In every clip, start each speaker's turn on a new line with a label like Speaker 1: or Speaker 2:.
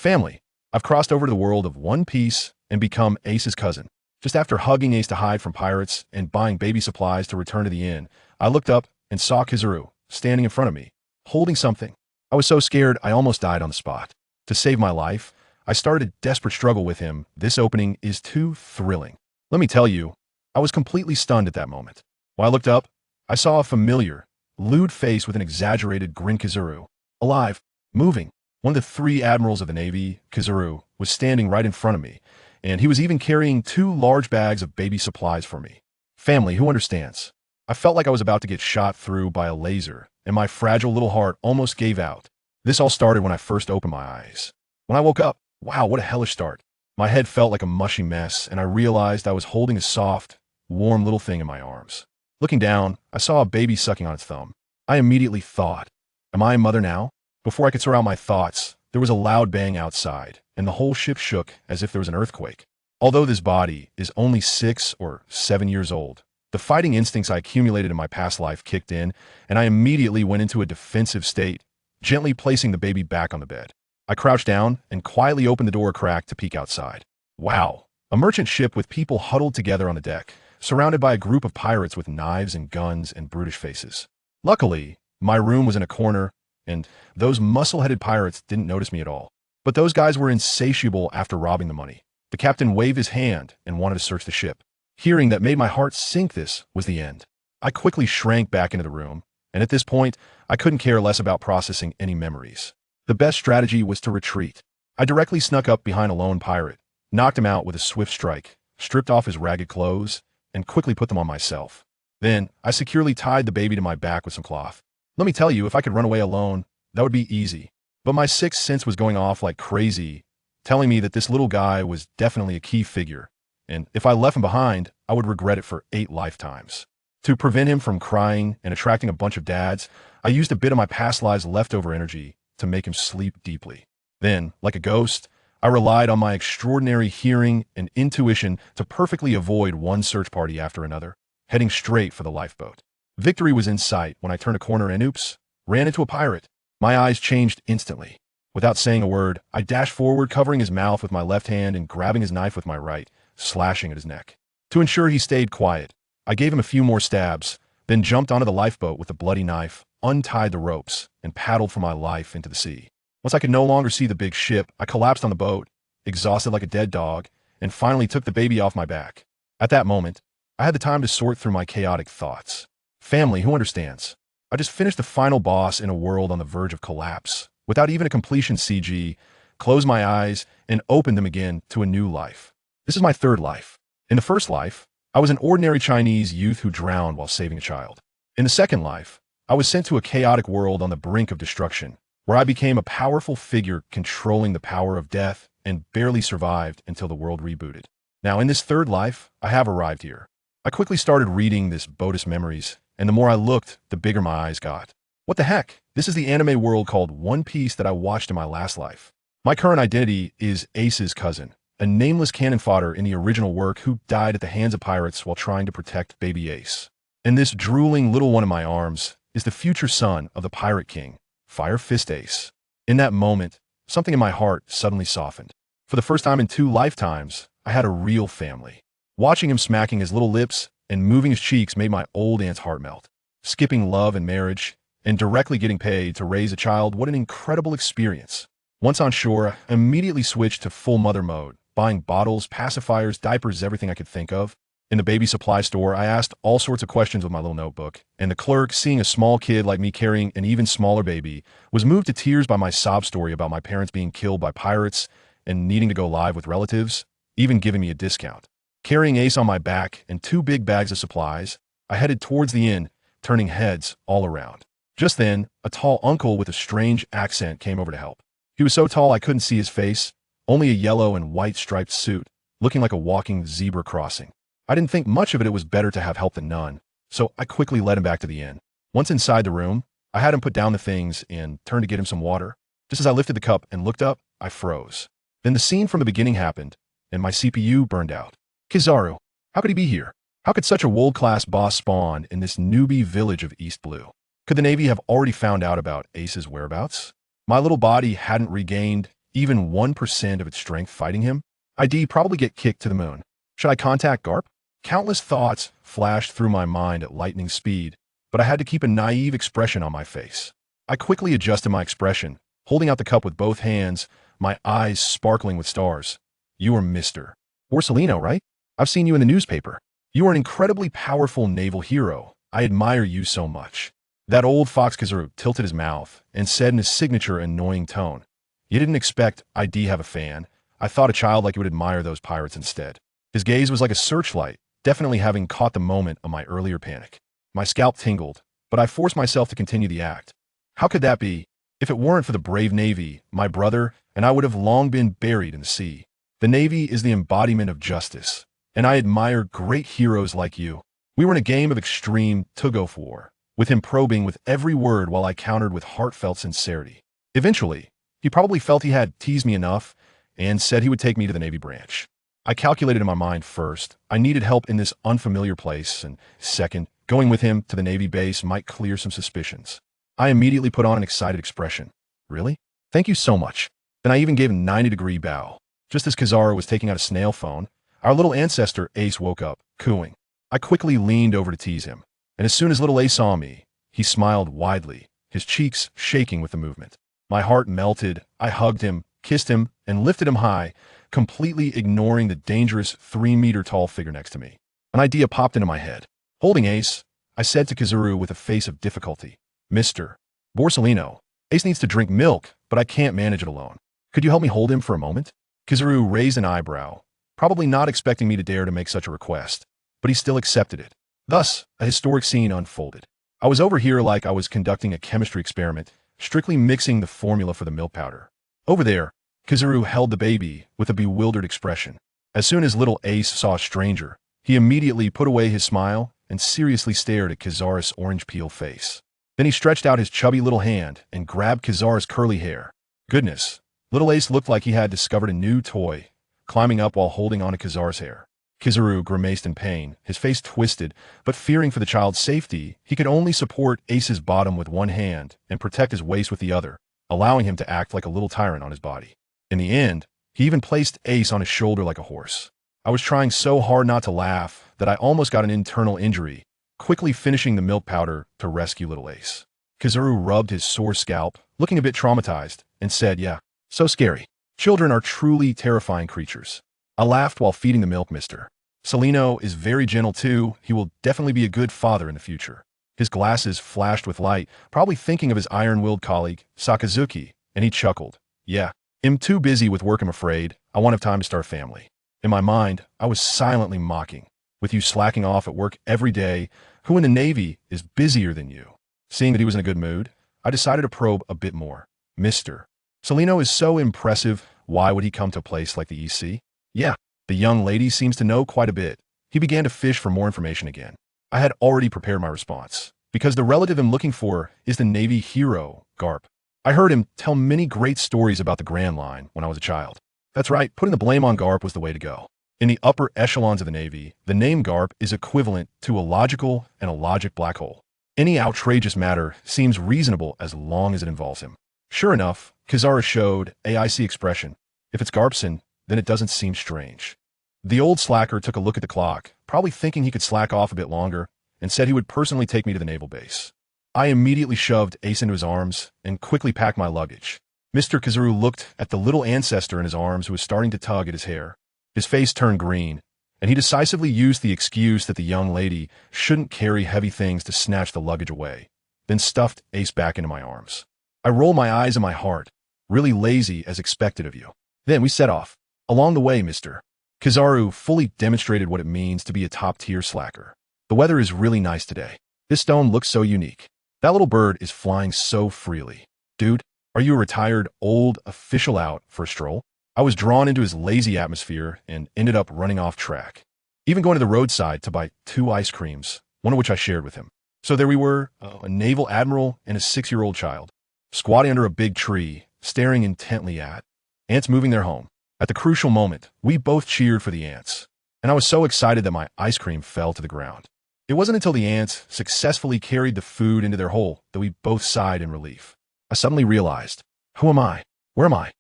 Speaker 1: Family. I've crossed over to the world of One Piece and become Ace's cousin. Just after hugging Ace to hide from pirates and buying baby supplies to return to the inn, I looked up and saw Kizaru standing in front of me, holding something. I was so scared I almost died on the spot. To save my life, I started a desperate struggle with him. This opening is too thrilling. Let me tell you, I was completely stunned at that moment. When I looked up, I saw a familiar, lewd face with an exaggerated grin. Kizaru, alive, moving. One of the 3 admirals of the Navy, Kizaru, was standing right in front of me, and he was even carrying 2 large bags of baby supplies for me. Family, who understands? I felt like I was about to get shot through by a laser, and my fragile little heart almost gave out. This all started when I first opened my eyes. When I woke up, wow, what a hellish start. My head felt like a mushy mess, and I realized I was holding a soft, warm little thing in my arms. Looking down, I saw a baby sucking on its thumb. I immediately thought, am I a mother now? Before I could sort out my thoughts, there was a loud bang outside, and the whole ship shook as if there was an earthquake. Although this body is only 6 or 7 years old, the fighting instincts I accumulated in my past life kicked in, and I immediately went into a defensive state, gently placing the baby back on the bed. I crouched down and quietly opened the door a crack to peek outside. Wow! A merchant ship with people huddled together on the deck, surrounded by a group of pirates with knives and guns and brutish faces. Luckily, my room was in a corner, and those muscle-headed pirates didn't notice me at all. But those guys were insatiable after robbing the money. The captain waved his hand and wanted to search the ship. Hearing that made my heart sink. This was the end. I quickly shrank back into the room, and at this point, I couldn't care less about processing any memories. The best strategy was to retreat. I directly snuck up behind a lone pirate, knocked him out with a swift strike, stripped off his ragged clothes, and quickly put them on myself. Then, I securely tied the baby to my back with some cloth. Let me tell you, if I could run away alone, that would be easy. But my sixth sense was going off like crazy, telling me that this little guy was definitely a key figure, and if I left him behind, I would regret it for 8 lifetimes. To prevent him from crying and attracting a bunch of dads, I used a bit of my past lives' leftover energy to make him sleep deeply. Then, like a ghost, I relied on my extraordinary hearing and intuition to perfectly avoid one search party after another, heading straight for the lifeboat. Victory was in sight when I turned a corner and oops, ran into a pirate. My eyes changed instantly. Without saying a word, I dashed forward, covering his mouth with my left hand and grabbing his knife with my right, slashing at his neck. To ensure he stayed quiet, I gave him a few more stabs, then jumped onto the lifeboat with the bloody knife, untied the ropes, and paddled for my life into the sea. Once I could no longer see the big ship, I collapsed on the boat, exhausted like a dead dog, and finally took the baby off my back. At that moment, I had the time to sort through my chaotic thoughts. Family, who understands? I just finished the final boss in a world on the verge of collapse, without even a completion CG, closed my eyes, and opened them again to a new life. This is my third life. In the first life, I was an ordinary Chinese youth who drowned while saving a child. In the second life, I was sent to a chaotic world on the brink of destruction, where I became a powerful figure controlling the power of death and barely survived until the world rebooted. Now, in this third life, I have arrived here. I quickly started reading this Bodis Memories, and the more I looked, the bigger my eyes got. What the heck? This is the anime world called One Piece that I watched in my last life. My current identity is Ace's cousin, a nameless cannon fodder in the original work who died at the hands of pirates while trying to protect baby Ace. And this drooling little one in my arms is the future son of the Pirate King, Fire Fist Ace. In that moment, something in my heart suddenly softened. For the first time in 2 lifetimes, I had a real family. Watching him smacking his little lips and moving his cheeks made my old aunt's heart melt. Skipping love and marriage, and directly getting paid to raise a child, what an incredible experience. Once on shore, I immediately switched to full mother mode, buying bottles, pacifiers, diapers, everything I could think of. In the baby supply store, I asked all sorts of questions with my little notebook, and the clerk, seeing a small kid like me carrying an even smaller baby, was moved to tears by my sob story about my parents being killed by pirates and needing to go live with relatives, even giving me a discount. Carrying Ace on my back and 2 big bags of supplies, I headed towards the inn, turning heads all around. Just then, a tall uncle with a strange accent came over to help. He was so tall I couldn't see his face, only a yellow and white striped suit, looking like a walking zebra crossing. I didn't think much of it was better to have help than none, so I quickly led him back to the inn. Once inside the room, I had him put down the things and turned to get him some water. Just as I lifted the cup and looked up, I froze. Then the scene from the beginning happened, and my CPU burned out. Kizaru, how could he be here? How could such a world-class boss spawn in this newbie village of East Blue? Could the Navy have already found out about Ace's whereabouts? My little body hadn't regained even 1% of its strength fighting him? I'd probably get kicked to the moon. Should I contact Garp? Countless thoughts flashed through my mind at lightning speed, but I had to keep a naive expression on my face. I quickly adjusted my expression, holding out the cup with both hands, my eyes sparkling with stars. You are Mr. Borsellino, right? I've seen you in the newspaper. You are an incredibly powerful naval hero. I admire you so much. That old fox Kizaru tilted his mouth and said in his signature annoying tone, You didn't expect I'd have a fan. I thought a child like you would admire those pirates instead. His gaze was like a searchlight, definitely having caught the moment of my earlier panic. My scalp tingled, but I forced myself to continue the act. How could that be? If it weren't for the brave Navy, my brother and I would have long been buried in the sea. The Navy is the embodiment of justice, and I admire great heroes like you. We were in a game of extreme tug-of-war, with him probing with every word while I countered with heartfelt sincerity. Eventually, he probably felt he had teased me enough and said he would take me to the Navy branch. I calculated in my mind first, I needed help in this unfamiliar place, and second, going with him to the Navy base might clear some suspicions. I immediately put on an excited expression. Really? Thank you so much. Then I even gave a 90-degree bow. Just as Kizaru was taking out a snail phone, our little ancestor Ace woke up, cooing. I quickly leaned over to tease him, and as soon as little Ace saw me, he smiled widely, his cheeks shaking with the movement. My heart melted. I hugged him, kissed him, and lifted him high, completely ignoring the dangerous 3-meter-tall figure next to me. An idea popped into my head. Holding Ace, I said to Kizaru with a face of difficulty, Mr. Borsellino, Ace needs to drink milk, but I can't manage it alone. Could you help me hold him for a moment? Kizaru raised an eyebrow, probably not expecting me to dare to make such a request, but he still accepted it. Thus, a historic scene unfolded. I was over here like I was conducting a chemistry experiment, strictly mixing the formula for the milk powder. Over there, Kizaru held the baby with a bewildered expression. As soon as little Ace saw a stranger, he immediately put away his smile and seriously stared at Kizaru's orange peel face. Then he stretched out his chubby little hand and grabbed Kizaru's curly hair. Goodness, little Ace looked like he had discovered a new toy, climbing up while holding on to Kizaru's hair. Kizaru grimaced in pain, his face twisted, but fearing for the child's safety, he could only support Ace's bottom with one hand and protect his waist with the other, allowing him to act like a little tyrant on his body. In the end, he even placed Ace on his shoulder like a horse. I was trying so hard not to laugh that I almost got an internal injury, quickly finishing the milk powder to rescue little Ace. Kizaru rubbed his sore scalp, looking a bit traumatized, and said, Yeah, so scary. Children are truly terrifying creatures. I laughed while feeding the milk, Mr. Borsellino is very gentle too. He will definitely be a good father in the future. His glasses flashed with light, probably thinking of his iron-willed colleague, Sakazuki, and he chuckled. Yeah, I'm too busy with work, I'm afraid. I won't have time to start a family. In my mind, I was silently mocking. With you slacking off at work every day, who in the Navy is busier than you? Seeing that he was in a good mood, I decided to probe a bit more. Mr. Borsellino is so impressive. Why would he come to a place like the EC? Yeah, the young lady seems to know quite a bit. He began to fish for more information again. I had already prepared my response, because the relative I'm looking for is the Navy hero, Garp. I heard him tell many great stories about the Grand Line when I was a child. That's right, putting the blame on Garp was the way to go. In the upper echelons of the Navy, the name Garp is equivalent to a logical and a logic black hole. Any outrageous matter seems reasonable as long as it involves him. Sure enough, Kizaru showed a icy expression. If it's Garpson, then it doesn't seem strange. The old slacker took a look at the clock, probably thinking he could slack off a bit longer, and said he would personally take me to the naval base. I immediately shoved Ace into his arms and quickly packed my luggage. Mr. Kizaru looked at the little ancestor in his arms who was starting to tug at his hair. His face turned green, and he decisively used the excuse that the young lady shouldn't carry heavy things to snatch the luggage away, then stuffed Ace back into my arms. I rolled my eyes in my heart, really lazy as expected of you. Then we set off. Along the way, Mr. Kizaru fully demonstrated what it means to be a top-tier slacker. The weather is really nice today. This stone looks so unique. That little bird is flying so freely. Dude, are you a retired old official out for a stroll? I was drawn into his lazy atmosphere and ended up running off track, even going to the roadside to buy 2 ice creams, one of which I shared with him. So there we were, a naval admiral and a 6-year-old child, squatting under a big tree, staring intently at ants moving their home. At the crucial moment, we both cheered for the ants, and I was so excited that my ice cream fell to the ground. It wasn't until the ants successfully carried the food into their hole that we both sighed in relief. I suddenly realized, who am I? Where am I?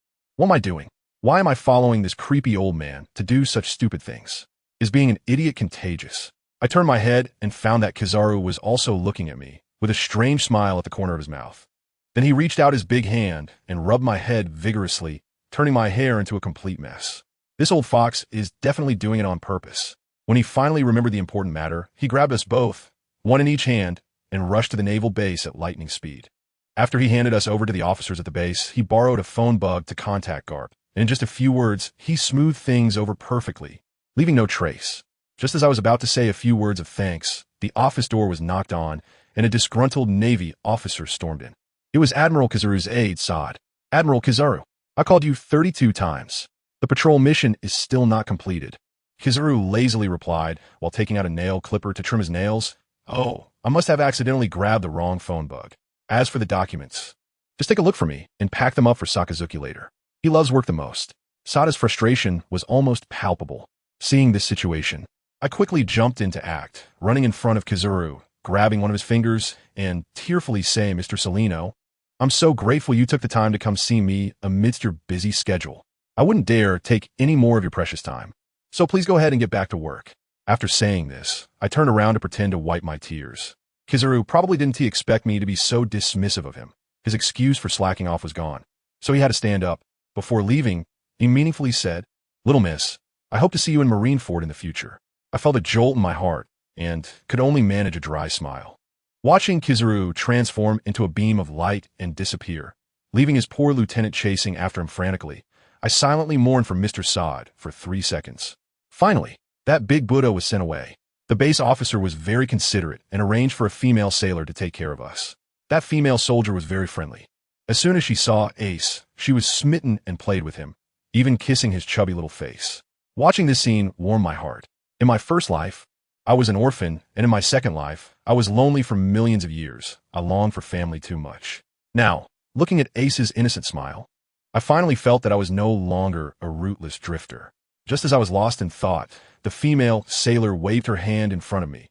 Speaker 1: What am I doing? Why am I following this creepy old man to do such stupid things? Is being an idiot contagious? I turned my head and found that Kizaru was also looking at me, with a strange smile at the corner of his mouth. Then he reached out his big hand and rubbed my head vigorously, turning my hair into a complete mess. This old fox is definitely doing it on purpose. When he finally remembered the important matter, he grabbed us both, one in each hand, and rushed to the naval base at lightning speed. After he handed us over to the officers at the base, he borrowed a phone bug to contact Garp, and in just a few words, he smoothed things over perfectly, leaving no trace. Just as I was about to say a few words of thanks, the office door was knocked on, and a disgruntled Navy officer stormed in. It was Admiral Kizaru's aide, Saad. Admiral Kizaru, I called you 32 times. The patrol mission is still not completed. Kizaru lazily replied while taking out a nail clipper to trim his nails. Oh, I must have accidentally grabbed the wrong phone bug. As for the documents, just take a look for me and pack them up for Sakazuki later. He loves work the most. Sada's frustration was almost palpable. Seeing this situation, I quickly jumped into act, running in front of Kizaru, grabbing one of his fingers, and tearfully saying, Mr. Salino, I'm so grateful you took the time to come see me amidst your busy schedule. I wouldn't dare take any more of your precious time. So please go ahead and get back to work. After saying this, I turned around to pretend to wipe my tears. Kizaru probably didn't expect me to be so dismissive of him. His excuse for slacking off was gone, so he had to stand up. Before leaving, he meaningfully said, Little miss, I hope to see you in Marineford in the future. I felt a jolt in my heart and could only manage a dry smile. Watching Kizaru transform into a beam of light and disappear, leaving his poor lieutenant chasing after him frantically, I silently mourned for Mr. Saad for 3 seconds. Finally, that big Buddha was sent away. The base officer was very considerate and arranged for a female sailor to take care of us. That female soldier was very friendly. As soon as she saw Ace, she was smitten and played with him, even kissing his chubby little face. Watching this scene warmed my heart. In my first life, I was an orphan, and in my second life, I was lonely for millions of years. I longed for family too much. Now, looking at Ace's innocent smile, I finally felt that I was no longer a rootless drifter. Just as I was lost in thought, the female sailor waved her hand in front of me.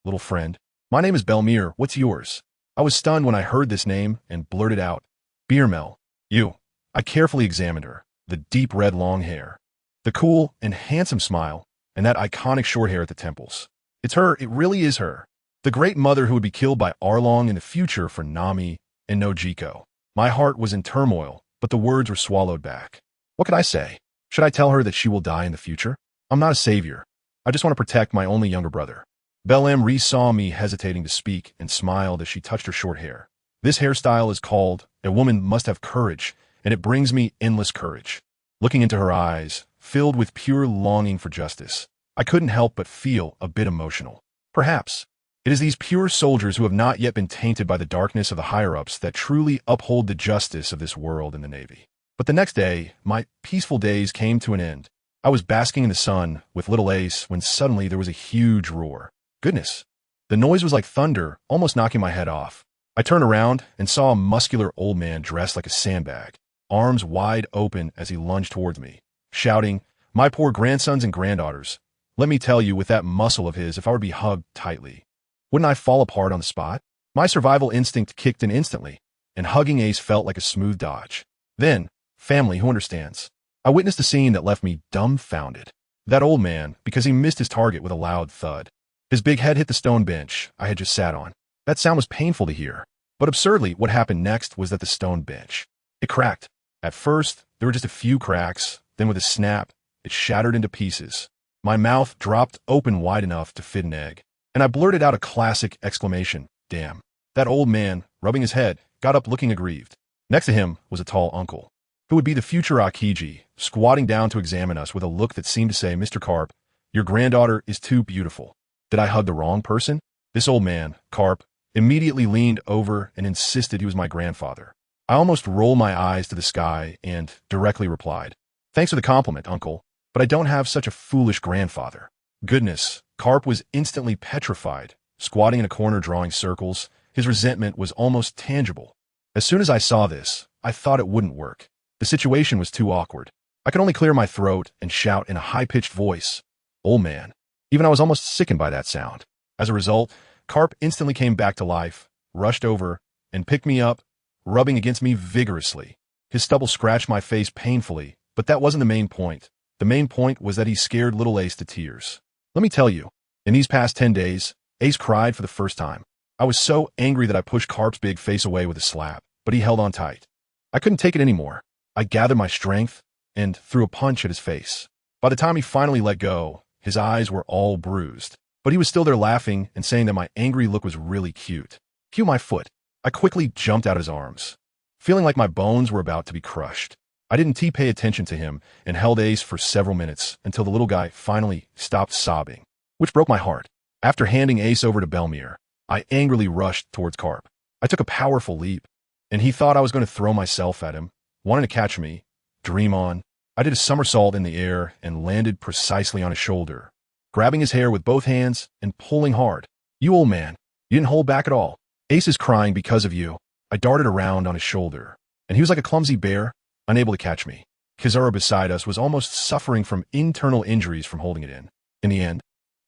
Speaker 1: Little friend, my name is Belmir, what's yours? I was stunned when I heard this name and blurted out, Beermel, you. I carefully examined her, the deep red long hair, the cool and handsome smile, and that iconic short hair at the temples. It's her, it really is her. The great mother who would be killed by Arlong in the future for Nami and Nojiko. My heart was in turmoil, but the words were swallowed back. What could I say? Should I tell her that she will die in the future? I'm not a savior. I just want to protect my only younger brother. Belle saw me hesitating to speak and smiled as she touched her short hair. This hairstyle is called A Woman Must Have Courage, and it brings me endless courage. Looking into her eyes, filled with pure longing for justice, I couldn't help but feel a bit emotional. Perhaps it is these pure soldiers who have not yet been tainted by the darkness of the higher-ups that truly uphold the justice of this world in the Navy. But the next day, my peaceful days came to an end. I was basking in the sun with little Ace when suddenly there was a huge roar. Goodness, the noise was like thunder, almost knocking my head off. I turned around and saw a muscular old man dressed like a sandbag, arms wide open as he lunged towards me, shouting, My poor grandsons and granddaughters, let me tell you with that muscle of his if I were to be hugged tightly. Wouldn't I fall apart on the spot? My survival instinct kicked in instantly, and hugging Ace felt like a smooth dodge. Then, family who understands, I witnessed a scene that left me dumbfounded. That old man, because he missed his target with a loud thud. His big head hit the stone bench I had just sat on. That sound was painful to hear. But absurdly, what happened next was that the stone bench, it cracked. At first, there were just a few cracks, then with a snap, it shattered into pieces. My mouth dropped open wide enough to fit an egg, and I blurted out a classic exclamation, damn. That old man, rubbing his head, got up looking aggrieved. Next to him was a tall uncle, who would be the future Akiji, squatting down to examine us with a look that seemed to say, Mr. Karp, your granddaughter is too beautiful. Did I hug the wrong person? This old man, Karp, immediately leaned over and insisted he was my grandfather. I almost rolled my eyes to the sky and directly replied, Thanks for the compliment, uncle, but I don't have such a foolish grandfather. Goodness, Karp was instantly petrified, squatting in a corner drawing circles. His resentment was almost tangible. As soon as I saw this, I thought it wouldn't work. The situation was too awkward. I could only clear my throat and shout in a high-pitched voice, Old man. Even I was almost sickened by that sound. As a result, Karp instantly came back to life, rushed over, and picked me up, rubbing against me vigorously. His stubble scratched my face painfully, but that wasn't the main point. The main point was that he scared little Ace to tears. Let me tell you, in these past 10 days, Ace cried for the first time. I was so angry that I pushed Carp's big face away with a slap, but he held on tight. I couldn't take it anymore. I gathered my strength and threw a punch at his face. By the time he finally let go, his eyes were all bruised, but he was still there laughing and saying that my angry look was really cute. Cue my foot. I quickly jumped out of his arms, feeling like my bones were about to be crushed. I didn't pay attention to him and held Ace for several minutes until the little guy finally stopped sobbing, which broke my heart. After handing Ace over to Belmir, I angrily rushed towards Carp. I took a powerful leap, and he thought I was going to throw myself at him, wanting to catch me. Dream on. I did a somersault in the air and landed precisely on his shoulder, grabbing his hair with both hands and pulling hard. You old man, you didn't hold back at all. Ace is crying because of you. I darted around on his shoulder, and he was like a clumsy bear, unable to catch me. Kizura beside us was almost suffering from internal injuries from holding it in. In the end,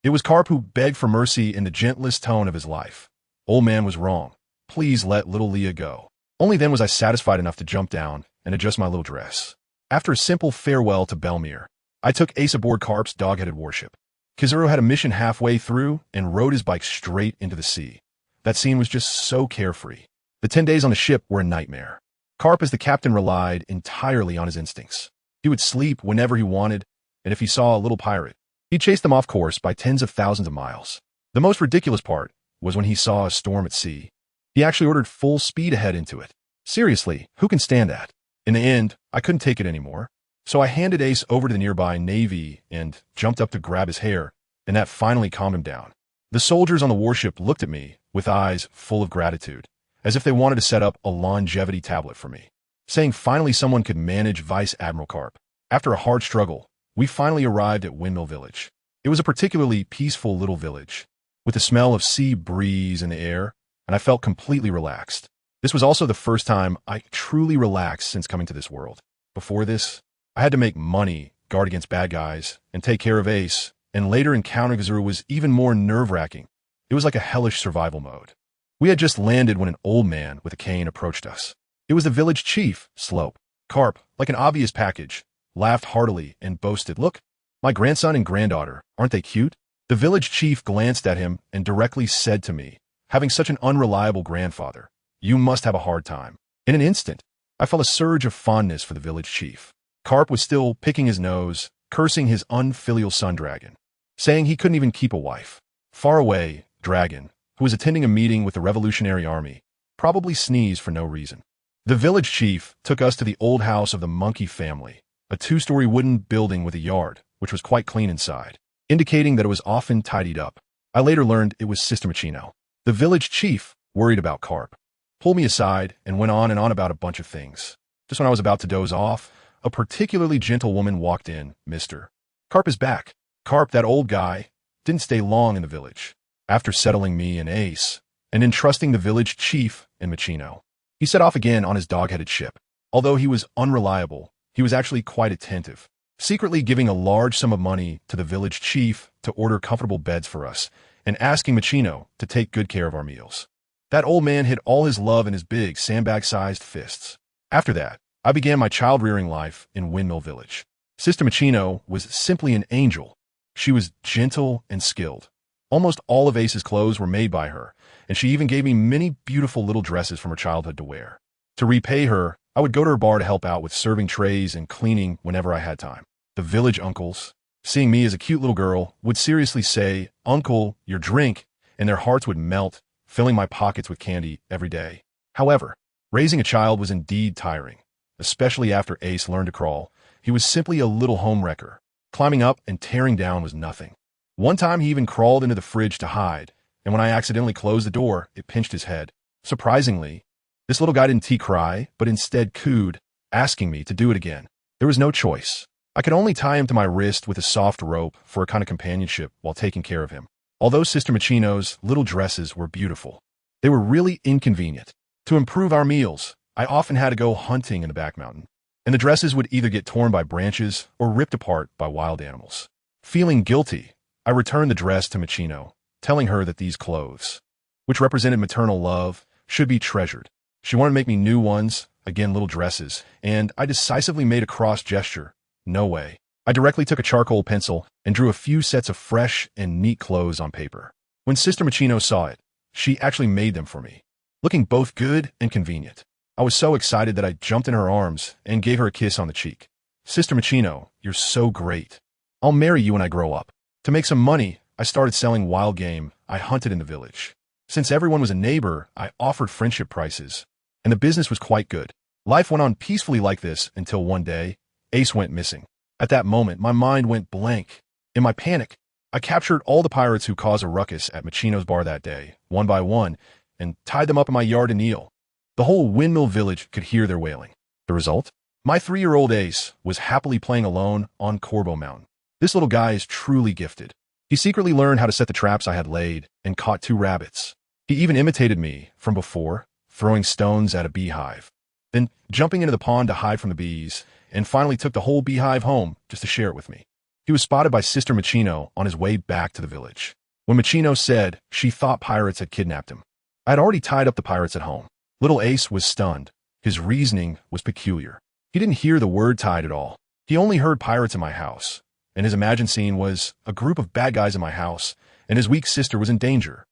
Speaker 1: it was Carp who begged for mercy in the gentlest tone of his life. Old man was wrong. Please let little Leah go. Only then was I satisfied enough to jump down and adjust my little dress. After a simple farewell to Belmir, I took Ace aboard Carp's dog-headed warship. Kizura had a mission halfway through and rode his bike straight into the sea. That scene was just so carefree. The 10 days on the ship were a nightmare. Carp as the captain relied entirely on his instincts. He would sleep whenever he wanted, and if he saw a little pirate, he'd chase them off course by tens of thousands of miles. The most ridiculous part was when he saw a storm at sea. He actually ordered full speed ahead into it. Seriously, who can stand that? In the end, I couldn't take it anymore, so I handed Ace over to the nearby Navy and jumped up to grab his hair, and that finally calmed him down. The soldiers on the warship looked at me with eyes full of gratitude, as if they wanted to set up a longevity tablet for me, saying finally someone could manage Vice Admiral Carp. After a hard struggle, we finally arrived at Windmill Village. It was a particularly peaceful little village, with the smell of sea breeze in the air, and I felt completely relaxed. This was also the first time I truly relaxed since coming to this world. Before this, I had to make money, guard against bad guys, and take care of Ace, and later encountering Kizura was even more nerve-wracking. It was like a hellish survival mode. We had just landed when an old man with a cane approached us. It was the village chief, Slope. Carp, like an obvious package, laughed heartily and boasted, "Look, my grandson and granddaughter, aren't they cute?" The village chief glanced at him and directly said to me, "Having such an unreliable grandfather, you must have a hard time." In an instant, I felt a surge of fondness for the village chief. Carp was still picking his nose, cursing his unfilial son Dragon, saying he couldn't even keep a wife. Far away, Dragon, who was attending a meeting with the Revolutionary Army, probably sneezed for no reason. The village chief took us to the old house of the Monkey family, a 2-story wooden building with a yard, which was quite clean inside, indicating that it was often tidied up. I later learned it was Sister Machino. The village chief, worried about Carp, pulled me aside and went on and on about a bunch of things. Just when I was about to doze off, a particularly gentle woman walked in. "Mr. Carp is back." Carp, that old guy, didn't stay long in the village. After settling me and Ace, and entrusting the village chief and Machino, he set off again on his dog-headed ship. Although he was unreliable, he was actually quite attentive, secretly giving a large sum of money to the village chief to order comfortable beds for us, and asking Machino to take good care of our meals. That old man hid all his love in his big, sandbag-sized fists. After that, I began my child-rearing life in Windmill Village. Sister Machino was simply an angel. She was gentle and skilled. Almost all of Ace's clothes were made by her, and she even gave me many beautiful little dresses from her childhood to wear. To repay her, I would go to her bar to help out with serving trays and cleaning whenever I had time. The village uncles, seeing me as a cute little girl, would seriously say, "Uncle, your drink," and their hearts would melt, filling my pockets with candy every day. However, raising a child was indeed tiring, especially after Ace learned to crawl. He was simply a little homewrecker. Climbing up and tearing down was nothing. One time he even crawled into the fridge to hide, and when I accidentally closed the door, it pinched his head. Surprisingly, this little guy didn't cry, but instead cooed, asking me to do it again. There was no choice. I could only tie him to my wrist with a soft rope for a kind of companionship while taking care of him. Although Sister Machino's little dresses were beautiful, they were really inconvenient. To improve our meals, I often had to go hunting in the back mountain, and the dresses would either get torn by branches or ripped apart by wild animals. Feeling guilty, I returned the dress to Machino, telling her that these clothes, which represented maternal love, should be treasured. She wanted to make me new ones, again little dresses, and I decisively made a cross gesture. No way. I directly took a charcoal pencil and drew a few sets of fresh and neat clothes on paper. When Sister Machino saw it, she actually made them for me, looking both good and convenient. I was so excited that I jumped in her arms and gave her a kiss on the cheek. Sister Machino, you're so great. I'll marry you when I grow up. To make some money, I started selling wild game I hunted in the village. Since everyone was a neighbor, I offered friendship prices, and the business was quite good. Life went on peacefully like this until one day, Ace went missing. At that moment, my mind went blank. In my panic, I captured all the pirates who caused a ruckus at Machino's bar that day, one by one, and tied them up in my yard to kneel. The whole Windmill Village could hear their wailing. The result? My 3-year-old Ace was happily playing alone on Corbo Mountain. This little guy is truly gifted. He secretly learned how to set the traps I had laid and caught 2 rabbits. He even imitated me from before, throwing stones at a beehive, then jumping into the pond to hide from the bees, and finally took the whole beehive home just to share it with me. He was spotted by Sister Machino on his way back to the village. When Machino said she thought pirates had kidnapped him, I had already tied up the pirates at home. Little Ace was stunned. His reasoning was peculiar. He didn't hear the word tied at all. He only heard pirates in my house, and his imagined scene was a group of bad guys in my house, and his weak sister was in danger.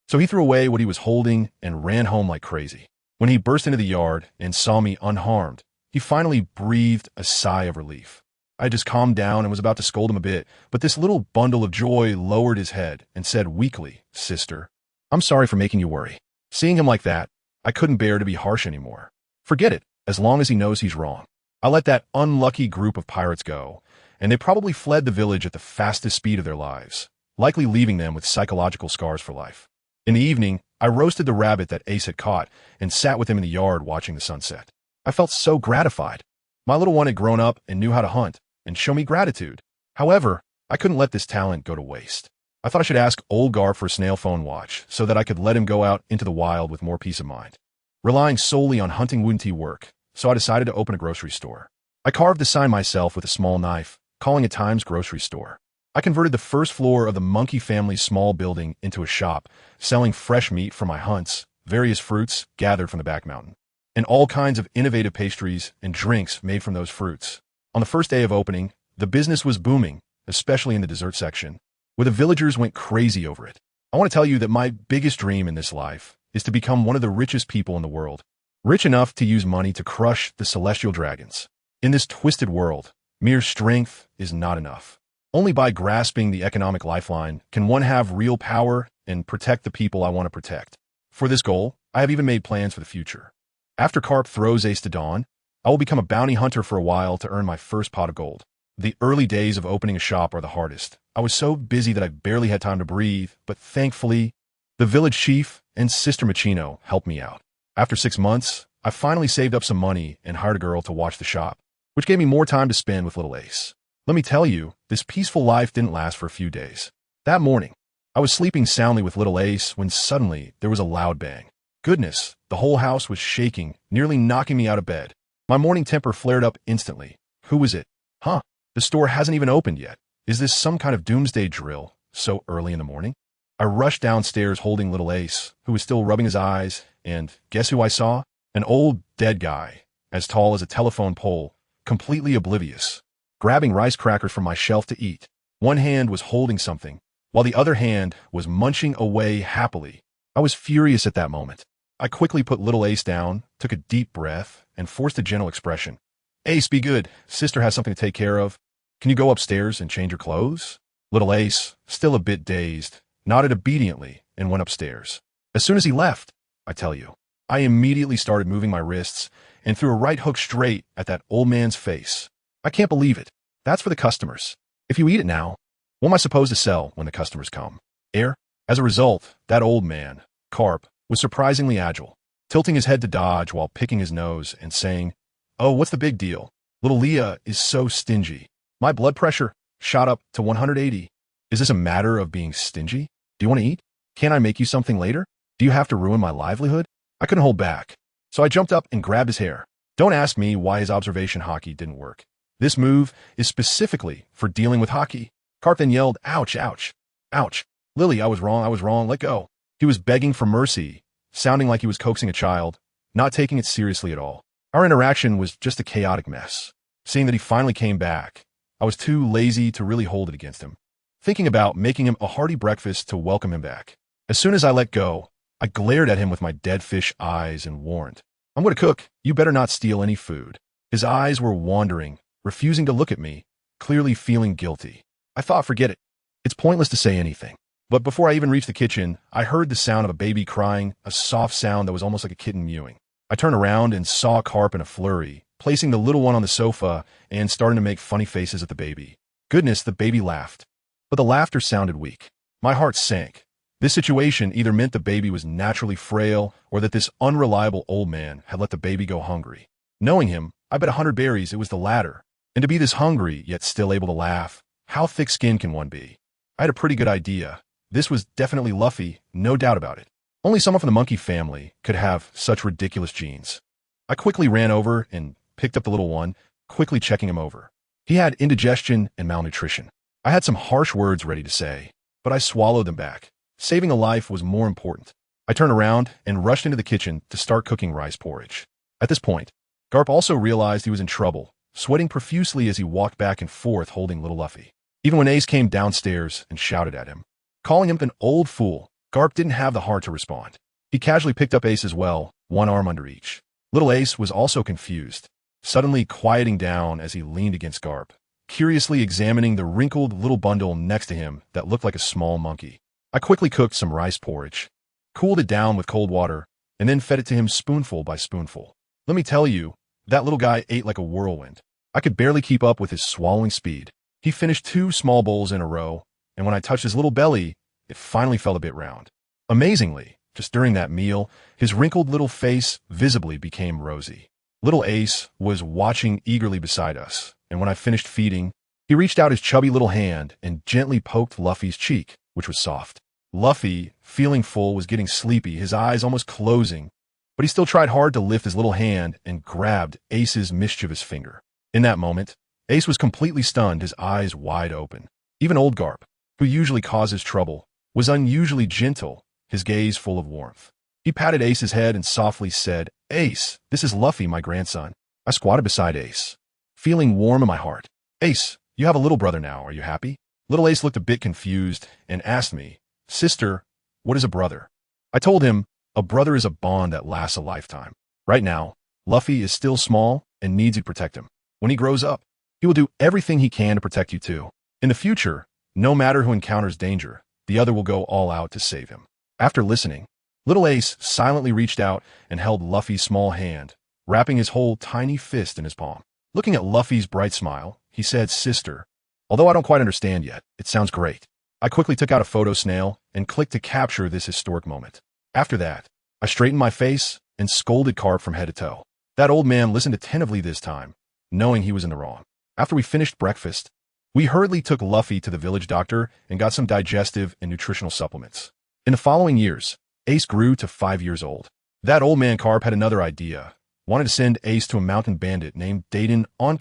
Speaker 1: So he threw away what he was holding and ran home like crazy. When he burst into the yard and saw me unharmed, he finally breathed a sigh of relief. I just calmed down and was about to scold him a bit, but this little bundle of joy lowered his head and said weakly, "Sister, I'm sorry for making you worry." Seeing him like that, I couldn't bear to be harsh anymore. Forget it, as long as he knows he's wrong. I let that unlucky group of pirates go, and they probably fled the village at the fastest speed of their lives, likely leaving them with psychological scars for life. In the evening, I roasted the rabbit that Ace had caught and sat with him in the yard watching the sunset. I felt so gratified. My little one had grown up and knew how to hunt and show me gratitude. However, I couldn't let this talent go to waste. I thought I should ask old Garp for a snail phone watch so that I could let him go out into the wild with more peace of mind, relying solely on hunting wouldn't work, so I decided to open a grocery store. I carved the sign myself with a small knife, calling it Times Grocery Store. I converted the first floor of the Monkey family's small building into a shop, selling fresh meat from my hunts, various fruits gathered from the back mountain, and all kinds of innovative pastries and drinks made from those fruits. On the first day of opening, the business was booming, especially in the dessert section, where the villagers went crazy over it. I want to tell you that my biggest dream in this life is to become one of the richest people in the world, rich enough to use money to crush the celestial dragons. In this twisted world, mere strength is not enough. Only by grasping the economic lifeline can one have real power and protect the people I want to protect. For this goal, I have even made plans for the future. After Carp throws Ace to dawn, I will become a bounty hunter for a while to earn my first pot of gold. The early days of opening a shop are the hardest. I was so busy that I barely had time to breathe, but thankfully, the village chief and Sister Machino helped me out. After 6 months, I finally saved up some money and hired a girl to watch the shop, which gave me more time to spend with little Ace. Let me tell you, this peaceful life didn't last for a few days. That morning, I was sleeping soundly with little Ace when suddenly there was a loud bang. Goodness, the whole house was shaking, nearly knocking me out of bed. My morning temper flared up instantly. Who was it? Huh? The store hasn't even opened yet. Is this some kind of doomsday drill so early in the morning? I rushed downstairs holding little Ace, who was still rubbing his eyes, and guess who I saw? An old, dead guy, as tall as a telephone pole, completely oblivious, grabbing rice crackers from my shelf to eat. One hand was holding something, while the other hand was munching away happily. I was furious at that moment. I quickly put little Ace down, took a deep breath, and forced a gentle expression. "Ace, be good. Sister has something to take care of. Can you go upstairs and change your clothes?" Little Ace, still a bit dazed, nodded obediently and went upstairs. As soon as he left, I tell you, I immediately started moving my wrists and threw a right hook straight at that old man's face. I can't believe it. That's for the customers. If you eat it now, what am I supposed to sell when the customers come? Air? As a result, that old man, Carp, was surprisingly agile, tilting his head to dodge while picking his nose and saying, "Oh, what's the big deal? Little Leah is so stingy. My blood pressure shot up to 180. Is this a matter of being stingy? Do you want to eat? Can I make you something later? Do you have to ruin my livelihood?" I couldn't hold back, so I jumped up and grabbed his hair. Don't ask me why his observation hockey didn't work. This move is specifically for dealing with hockey. Carp then yelled, "Ouch, ouch, ouch. Lily, I was wrong, let go." He was begging for mercy, sounding like he was coaxing a child, not taking it seriously at all. Our interaction was just a chaotic mess. Seeing that he finally came back, I was too lazy to really hold it against him, thinking about making him a hearty breakfast to welcome him back. As soon as I let go, I glared at him with my dead fish eyes and warned, "I'm going to cook. You better not steal any food." His eyes were wandering, refusing to look at me, clearly feeling guilty. I thought, forget it. It's pointless to say anything. But before I even reached the kitchen, I heard the sound of a baby crying, a soft sound that was almost like a kitten mewing. I turned around and saw Carp in a flurry, placing the little one on the sofa and starting to make funny faces at the baby. Goodness, the baby laughed. But the laughter sounded weak. My heart sank. This situation either meant the baby was naturally frail or that this unreliable old man had let the baby go hungry. Knowing him, I bet 100 berries it was the latter. And to be this hungry, yet still able to laugh, how thick-skinned can one be? I had a pretty good idea. This was definitely Luffy, no doubt about it. Only someone from the monkey family could have such ridiculous genes. I quickly ran over and picked up the little one, quickly checking him over. He had indigestion and malnutrition. I had some harsh words ready to say, but I swallowed them back. Saving a life was more important. I turned around and rushed into the kitchen to start cooking rice porridge. At this point, Garp also realized he was in trouble, sweating profusely as he walked back and forth holding little Luffy. Even when Ace came downstairs and shouted at him, calling him an old fool, Garp didn't have the heart to respond. He casually picked up Ace as well, one arm under each. Little Ace was also confused, suddenly quieting down as he leaned against Garp, curiously examining the wrinkled little bundle next to him that looked like a small monkey. I quickly cooked some rice porridge, cooled it down with cold water, and then fed it to him spoonful by spoonful. Let me tell you, that little guy ate like a whirlwind. I could barely keep up with his swallowing speed. He finished 2 small bowls in a row, and when I touched his little belly, it finally felt a bit round. Amazingly, just during that meal, his wrinkled little face visibly became rosy. Little Ace was watching eagerly beside us, and when I finished feeding, he reached out his chubby little hand and gently poked Luffy's cheek, which was soft. Luffy, feeling full, was getting sleepy, his eyes almost closing, but he still tried hard to lift his little hand and grabbed Ace's mischievous finger. In that moment, Ace was completely stunned, his eyes wide open. Even old Garp, who usually causes trouble, was unusually gentle, his gaze full of warmth. He patted Ace's head and softly said, "Ace, this is Luffy, my grandson." I squatted beside Ace, feeling warm in my heart. "Ace, you have a little brother now, are you happy?" Little Ace looked a bit confused and asked me, "Sister, what is a brother?" I told him, a brother is a bond that lasts a lifetime. Right now, Luffy is still small and needs you to protect him. When he grows up, he will do everything he can to protect you too. In the future, no matter who encounters danger, the other will go all out to save him. After listening, little Ace silently reached out and held Luffy's small hand, wrapping his whole tiny fist in his palm. Looking at Luffy's bright smile, he said, "Sister, although I don't quite understand yet, it sounds great." I quickly took out a photo snail and clicked to capture this historic moment. After that, I straightened my face and scolded Carp from head to toe. That old man listened attentively this time, knowing he was in the wrong. After we finished breakfast, we hurriedly took Luffy to the village doctor and got some digestive and nutritional supplements. In the following years, Ace grew to 5 years old. That old man Carp had another idea, wanted to send Ace to a mountain bandit named Dayton on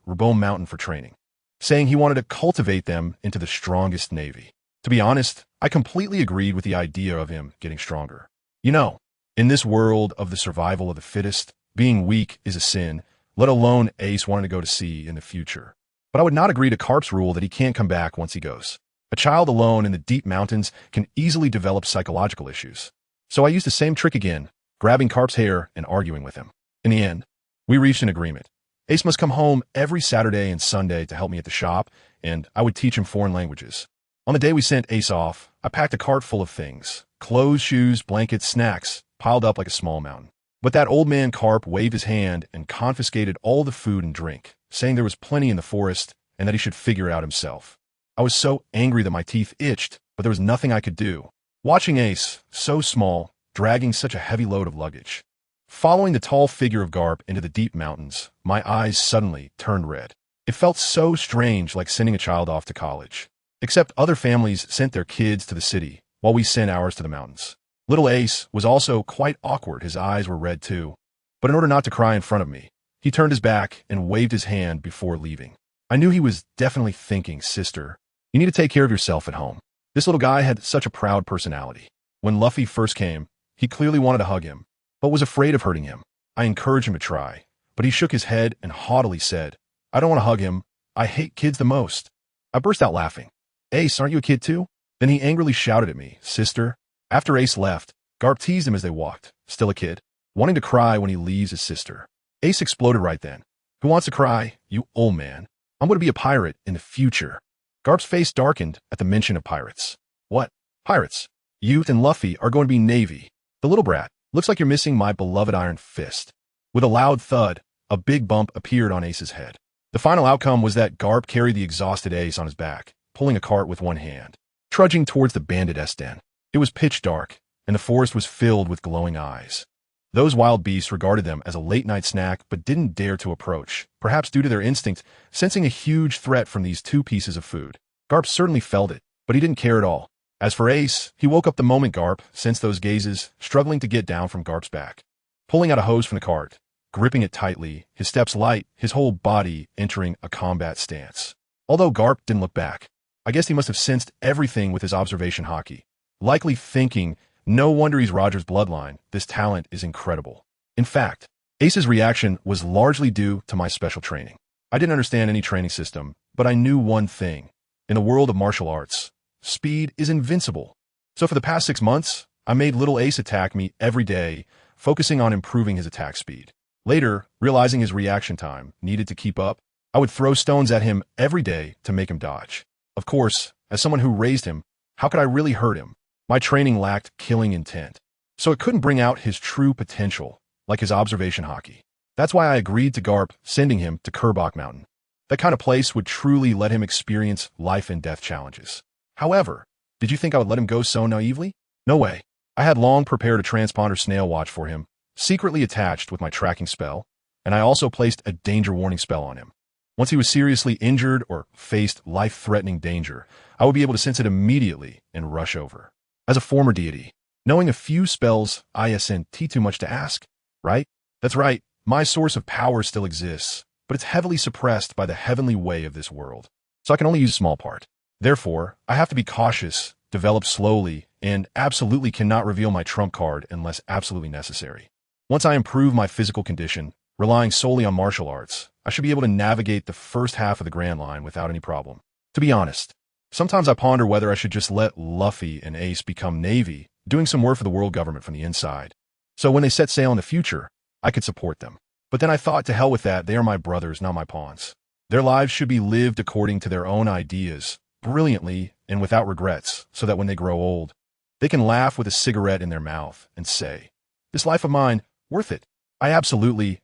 Speaker 1: Rainbow Mountain for training, saying he wanted to cultivate them into the strongest navy. To be honest, I completely agreed with the idea of him getting stronger. You know, in this world of the survival of the fittest, being weak is a sin, let alone Ace wanting to go to sea in the future. But I would not agree to Carp's rule that he can't come back once he goes. A child alone in the deep mountains can easily develop psychological issues. So I used the same trick again, grabbing Carp's hair and arguing with him. In the end, we reached an agreement. Ace must come home every Saturday and Sunday to help me at the shop, and I would teach him foreign languages. On the day we sent Ace off, I packed a cart full of things, clothes, shoes, blankets, snacks, piled up like a small mountain. But that old man Carp waved his hand and confiscated all the food and drink, saying there was plenty in the forest and that he should figure it out himself. I was so angry that my teeth itched, but there was nothing I could do. Watching Ace, so small, dragging such a heavy load of luggage. Following the tall figure of Garp into the deep mountains, my eyes suddenly turned red. It felt so strange, like sending a child off to college. Except other families sent their kids to the city, while we sent ours to the mountains. Little Ace was also quite awkward. His eyes were red too. But in order not to cry in front of me, he turned his back and waved his hand before leaving. I knew he was definitely thinking, "Sister, you need to take care of yourself at home." This little guy had such a proud personality. When Luffy first came, he clearly wanted to hug him, but was afraid of hurting him. I encouraged him to try, but he shook his head and haughtily said, I don't want to hug him. I hate kids the most. I burst out laughing. Ace, aren't you a kid too? Then he angrily shouted at me, Sister. After Ace left, Garp teased him as they walked, still a kid, wanting to cry when he leaves his sister. Ace exploded right then. Who wants to cry, you old man? I'm going to be a pirate in the future. Garp's face darkened at the mention of pirates. What? Pirates? Youth and Luffy are going to be Navy. The little brat, looks like you're missing my beloved iron fist. With a loud thud, a big bump appeared on Ace's head. The final outcome was that Garp carried the exhausted Ace on his back, pulling a cart with one hand, trudging towards the bandit den. It was pitch dark, and the forest was filled with glowing eyes. Those wild beasts regarded them as a late-night snack but didn't dare to approach, perhaps due to their instinct, sensing a huge threat from these two pieces of food. Garp certainly felt it, but he didn't care at all. As for Ace, he woke up the moment Garp sensed those gazes, struggling to get down from Garp's back. Pulling out a hose from the cart, gripping it tightly, his steps light, his whole body entering a combat stance. Although Garp didn't look back, I guess he must have sensed everything with his observation hockey, likely thinking, no wonder he's Roger's bloodline, this talent is incredible. In fact, Ace's reaction was largely due to my special training. I didn't understand any training system, but I knew one thing. In the world of martial arts, speed is invincible. So for the past 6 months, I made little Ace attack me every day, focusing on improving his attack speed. Later, realizing his reaction time needed to keep up, I would throw stones at him every day to make him dodge. Of course, as someone who raised him, how could I really hurt him? My training lacked killing intent, so it couldn't bring out his true potential, like his observation hockey. That's why I agreed to Garp sending him to Kerbok Mountain. That kind of place would truly let him experience life and death challenges. However, did you think I would let him go so naively? No way. I had long prepared a transponder snail watch for him, secretly attached with my tracking spell, and I also placed a danger warning spell on him. Once he was seriously injured or faced life-threatening danger, I would be able to sense it immediately and rush over. As a former deity, knowing a few spells isn't too much to ask, right? That's right, my source of power still exists, but it's heavily suppressed by the heavenly way of this world, so I can only use a small part. Therefore, I have to be cautious, develop slowly, and absolutely cannot reveal my trump card unless absolutely necessary. Once I improve my physical condition, relying solely on martial arts, I should be able to navigate the first half of the Grand Line without any problem. To be honest, sometimes I ponder whether I should just let Luffy and Ace become Navy, doing some work for the world government from the inside. So when they set sail in the future, I could support them. But then I thought, to hell with that, they are my brothers, not my pawns. Their lives should be lived according to their own ideas, brilliantly and without regrets, so that when they grow old, they can laugh with a cigarette in their mouth and say, this life of mine, worth it. I absolutely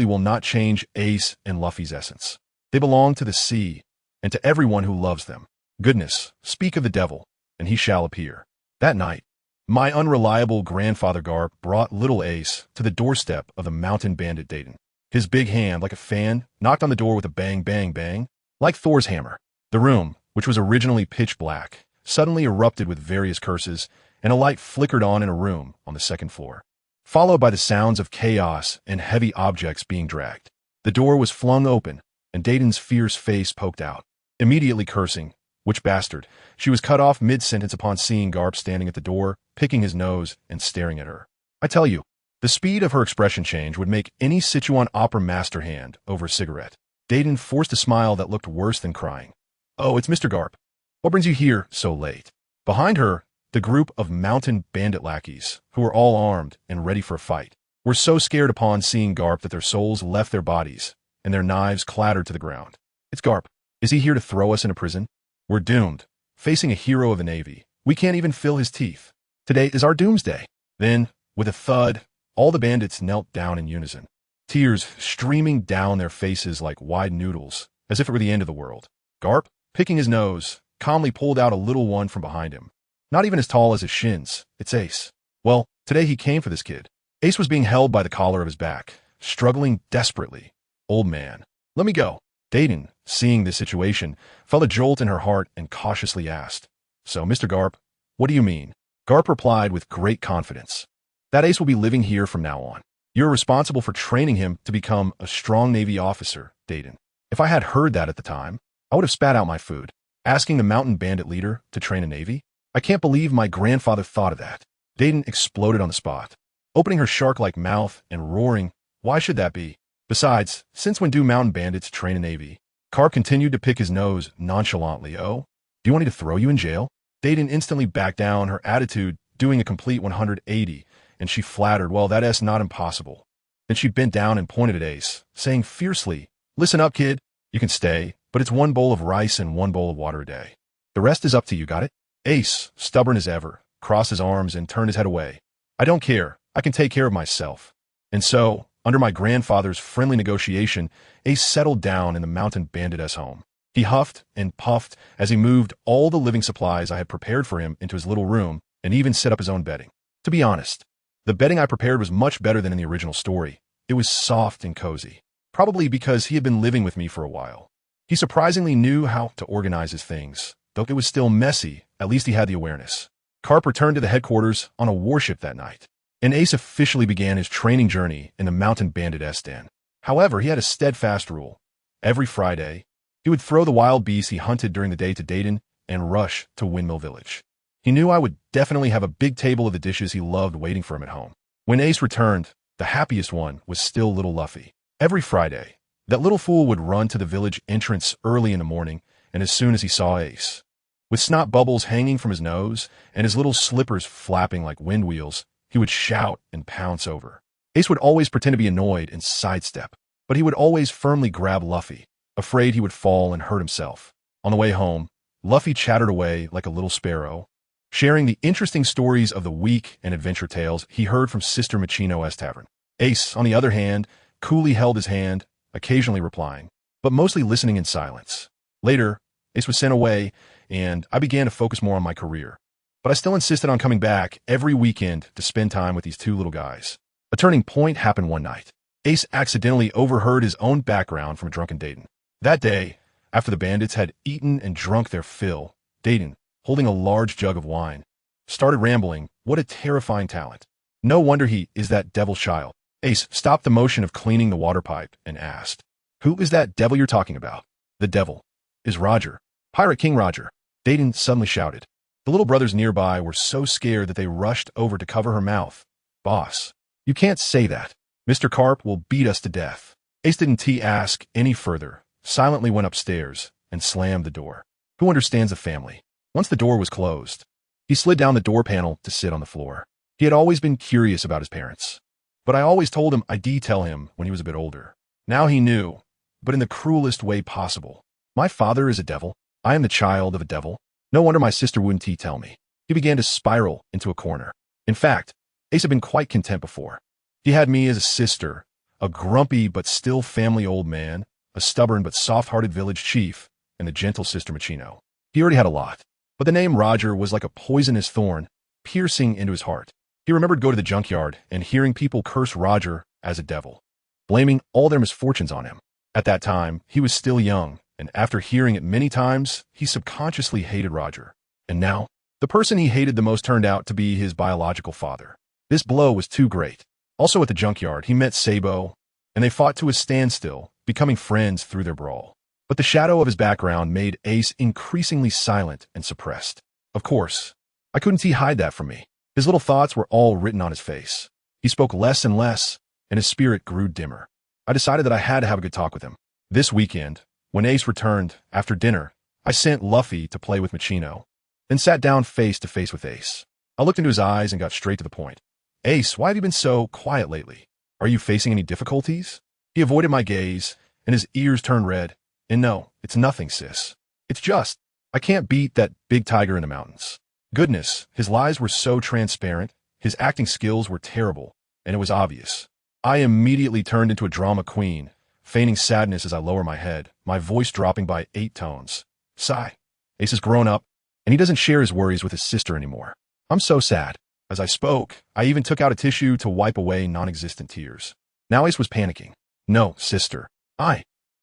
Speaker 1: will not change Ace and Luffy's essence. They belong to the sea and to everyone who loves them. Goodness, speak of the devil, and he shall appear. That night, my unreliable grandfather Garp brought little Ace to the doorstep of the mountain bandit Dayton. His big hand, like a fan, knocked on the door with a bang, bang, bang, like Thor's hammer. The room, which was originally pitch black, suddenly erupted with various curses, and a light flickered on in a room on the second floor, followed by the sounds of chaos and heavy objects being dragged. The door was flung open, and Dayton's fierce face poked out, immediately cursing, which bastard. She was cut off mid-sentence upon seeing Garp standing at the door, picking his nose and staring at her. I tell you, the speed of her expression change would make any Sichuan opera master hand over a cigarette. Dayton forced a smile that looked worse than crying. Oh, it's Mr. Garp. What brings you here so late? Behind her, the group of mountain bandit lackeys, who were all armed and ready for a fight, were so scared upon seeing Garp that their souls left their bodies, and their knives clattered to the ground. It's Garp. Is he here to throw us into prison? We're doomed. Facing a hero of the Navy, we can't even feel his teeth. Today is our doomsday. Then, with a thud, all the bandits knelt down in unison, tears streaming down their faces like wide noodles, as if it were the end of the world. Garp, picking his nose, calmly pulled out a little one from behind him. Not even as tall as his shins. It's Ace. Well, today he came for this kid. Ace was being held by the collar of his back, struggling desperately. Old man, let me go. Dayton, seeing this situation, felt a jolt in her heart and cautiously asked, So, Mr. Garp, what do you mean? Garp replied with great confidence, that Ace will be living here from now on. You're responsible for training him to become a strong Navy officer, Dayton. If I had heard that at the time, I would have spat out my food. Asking the mountain bandit leader to train a Navy? I can't believe my grandfather thought of that. Dayton exploded on the spot, opening her shark-like mouth and roaring, Why should that be? Besides, since when do mountain bandits train a navy? Carp continued to pick his nose nonchalantly. Oh, do you want me to throw you in jail? Dayton instantly backed down, her attitude doing a complete 180, and she flattered, well, that's not impossible. Then she bent down and pointed at Ace, saying fiercely, listen up, kid. You can stay, but it's 1 bowl of rice and 1 bowl of water a day. The rest is up to you, got it? Ace, stubborn as ever, crossed his arms and turned his head away. I don't care. I can take care of myself. And so, under my grandfather's friendly negotiation, Ace settled down in the mountain bandit's home. He huffed and puffed as he moved all the living supplies I had prepared for him into his little room and even set up his own bedding. To be honest, the bedding I prepared was much better than in the original story. It was soft and cozy, probably because he had been living with me for a while. He surprisingly knew how to organize his things. Though it was still messy, at least he had the awareness. Carp returned to the headquarters on a warship that night, and Ace officially began his training journey in the mountain bandit's den. However, he had a steadfast rule. Every Friday, he would throw the wild beasts he hunted during the day to Dayton and rush to Windmill Village. He knew I would definitely have a big table of the dishes he loved waiting for him at home. When Ace returned, the happiest one was still little Luffy. Every Friday, that little fool would run to the village entrance early in the morning, and as soon as he saw Ace, with snot bubbles hanging from his nose and his little slippers flapping like wind wheels, he would shout and pounce over. Ace would always pretend to be annoyed and sidestep, but he would always firmly grab Luffy, afraid he would fall and hurt himself. On the way home, Luffy chattered away like a little sparrow, sharing the interesting stories of the week and adventure tales he heard from Sister Machino's tavern. Ace, on the other hand, coolly held his hand, occasionally replying, but mostly listening in silence. Later, Ace was sent away, and I began to focus more on my career. But I still insisted on coming back every weekend to spend time with these 2 little guys. A turning point happened one night. Ace accidentally overheard his own background from a drunken Dayton. That day, after the bandits had eaten and drunk their fill, Dayton, holding a large jug of wine, started rambling. What a terrifying talent. No wonder he is that devil's child. Ace stopped the motion of cleaning the water pipe and asked, who is that devil you're talking about? The devil is Roger. Pirate King Roger. Dayton suddenly shouted. The little brothers nearby were so scared that they rushed over to cover her mouth. Boss, you can't say that. Mr. Carp will beat us to death. Ace didn't ask any further, silently went upstairs and slammed the door. Who understands the family? Once the door was closed, he slid down the door panel to sit on the floor. He had always been curious about his parents, but I always told him I'd tell him when he was a bit older. Now he knew, but in the cruelest way possible. My father is a devil. I am the child of a devil. No wonder my sister wouldn't tell me. He began to spiral into a corner. In fact, Ace had been quite content before. He had me as a sister, a grumpy but still family old man, a stubborn but soft-hearted village chief, and the gentle Sister Machino. He already had a lot, but the name Roger was like a poisonous thorn, piercing into his heart. He remembered going to the junkyard and hearing people curse Roger as a devil, blaming all their misfortunes on him. At that time, he was still young, and after hearing it many times, he subconsciously hated Roger. And now, the person he hated the most turned out to be his biological father. This blow was too great. Also at the junkyard, he met Sabo, and they fought to a standstill, becoming friends through their brawl. But the shadow of his background made Ace increasingly silent and suppressed. Of course, I couldn't hide that from me. His little thoughts were all written on his face. He spoke less and less, and his spirit grew dimmer. I decided that I had to have a good talk with him. This weekend, when Ace returned after dinner, I sent Luffy to play with Machino, then sat down face to face with Ace. I looked into his eyes and got straight to the point. Ace, why have you been so quiet lately? Are you facing any difficulties? He avoided my gaze, and his ears turned red. And no, it's nothing, sis. It's just, I can't beat that big tiger in the mountains. Goodness, his lies were so transparent, his acting skills were terrible, and it was obvious. I immediately turned into a drama queen, feigning sadness as I lower my head, my voice dropping by 8 tones. Sigh. Ace has grown up, and he doesn't share his worries with his sister anymore. I'm so sad. As I spoke, I even took out a tissue to wipe away non-existent tears. Now Ace was panicking. No, sister.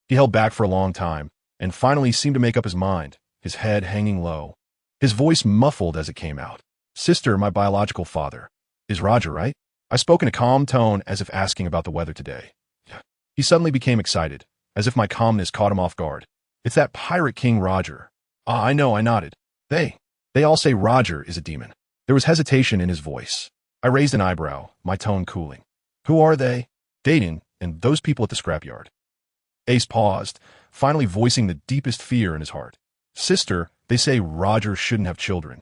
Speaker 1: He held back for a long time, and finally seemed to make up his mind, his head hanging low. His voice muffled as it came out. Sister, my biological father. Is Roger right? I spoke in a calm tone as if asking about the weather today. He suddenly became excited, as if my calmness caught him off guard. It's that pirate king Roger. I know, I nodded. They all say Roger is a demon. There was hesitation in his voice. I raised an eyebrow, my tone cooling. Who are they? Dayton, and those people at the scrapyard. Ace paused, finally voicing the deepest fear in his heart. Sister, they say Roger shouldn't have children.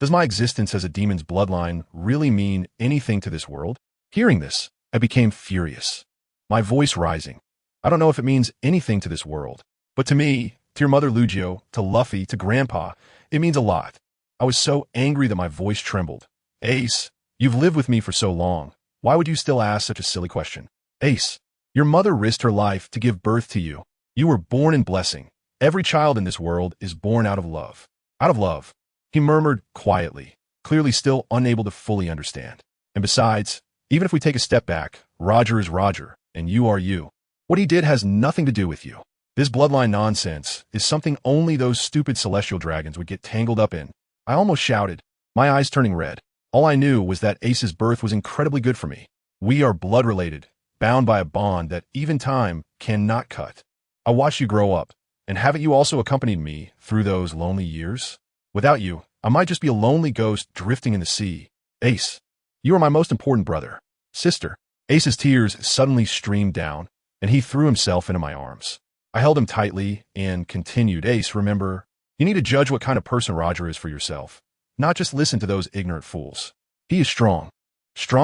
Speaker 1: Does my existence as a demon's bloodline really mean anything to this world? Hearing this, I became furious, my voice rising. I don't know if it means anything to this world, but to me, to your mother Lugio, to Luffy, to Grandpa, it means a lot. I was so angry that my voice trembled. Ace, you've lived with me for so long. Why would you still ask such a silly question? Ace, your mother risked her life to give birth to you. You were born in blessing. Every child in this world is born out of love. Out of love, he murmured quietly, clearly still unable to fully understand. And besides, even if we take a step back, Roger is Roger, and you are you. What he did has nothing to do with you. This bloodline nonsense is something only those stupid celestial dragons would get tangled up in. I almost shouted, my eyes turning red. All I knew was that Ace's birth was incredibly good for me. We are blood-related, bound by a bond that even time cannot cut. I watched you grow up, and haven't you also accompanied me through those lonely years? Without you, I might just be a lonely ghost drifting in the sea. Ace, you are my most important brother. Sister. Ace's tears suddenly streamed down, and he threw himself into my arms. I held him tightly and continued, Ace, remember, you need to judge what kind of person Roger is for yourself, not just listen to those ignorant fools. He is strong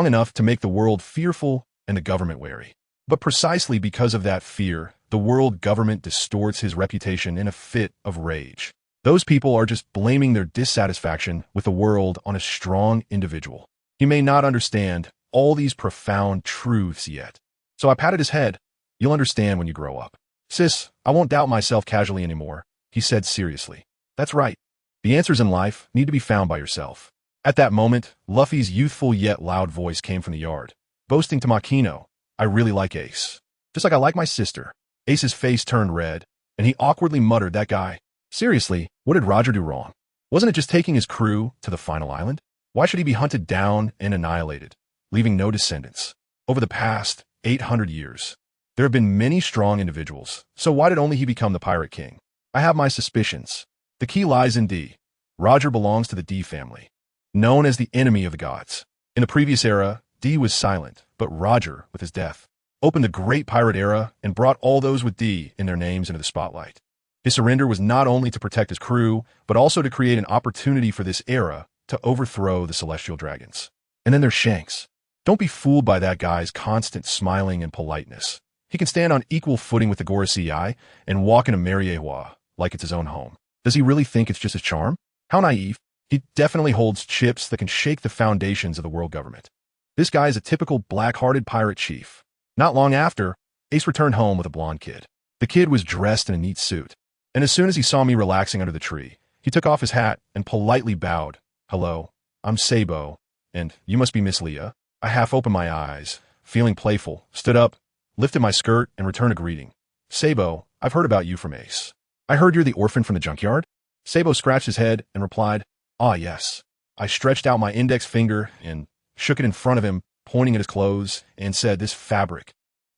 Speaker 1: enough to make the world fearful and the government wary. But precisely because of that fear, the world government distorts his reputation in a fit of rage. Those people are just blaming their dissatisfaction with the world on a strong individual. He may not understand all these profound truths yet. So I patted his head. You'll understand when you grow up. Sis, I won't doubt myself casually anymore, he said seriously. That's right. The answers in life need to be found by yourself. At that moment, Luffy's youthful yet loud voice came from the yard, boasting to Makino, I really like Ace. Just like I like my sister. Ace's face turned red, and he awkwardly muttered, that guy. Seriously, what did Roger do wrong? Wasn't it just taking his crew to the final island? Why should he be hunted down and annihilated, leaving no descendants? Over the past 800 years, there have been many strong individuals, so why did only he become the Pirate King? I have my suspicions. The key lies in D. Roger belongs to the D family, known as the enemy of the gods. In the previous era, D was silent, but Roger, with his death, opened the great pirate era and brought all those with D in their names into the spotlight. His surrender was not only to protect his crew, but also to create an opportunity for this era to overthrow the celestial dragons. And then there's Shanks. Don't be fooled by that guy's constant smiling and politeness. He can stand on equal footing with the Gorosei and walk in a Mariewa like it's his own home. Does he really think it's just his charm? How naive. He definitely holds chips that can shake the foundations of the world government. This guy is a typical black-hearted pirate chief. Not long after, Ace returned home with a blonde kid. The kid was dressed in a neat suit, and as soon as he saw me relaxing under the tree, he took off his hat and politely bowed. Hello, I'm Sabo, and you must be Miss Leah. I half opened my eyes, feeling playful, stood up, lifted my skirt, and returned a greeting. Sabo, I've heard about you from Ace. I heard you're the orphan from the junkyard? Sabo scratched his head and replied, Ah, yes. I stretched out my index finger and shook it in front of him, pointing at his clothes, and said, this fabric,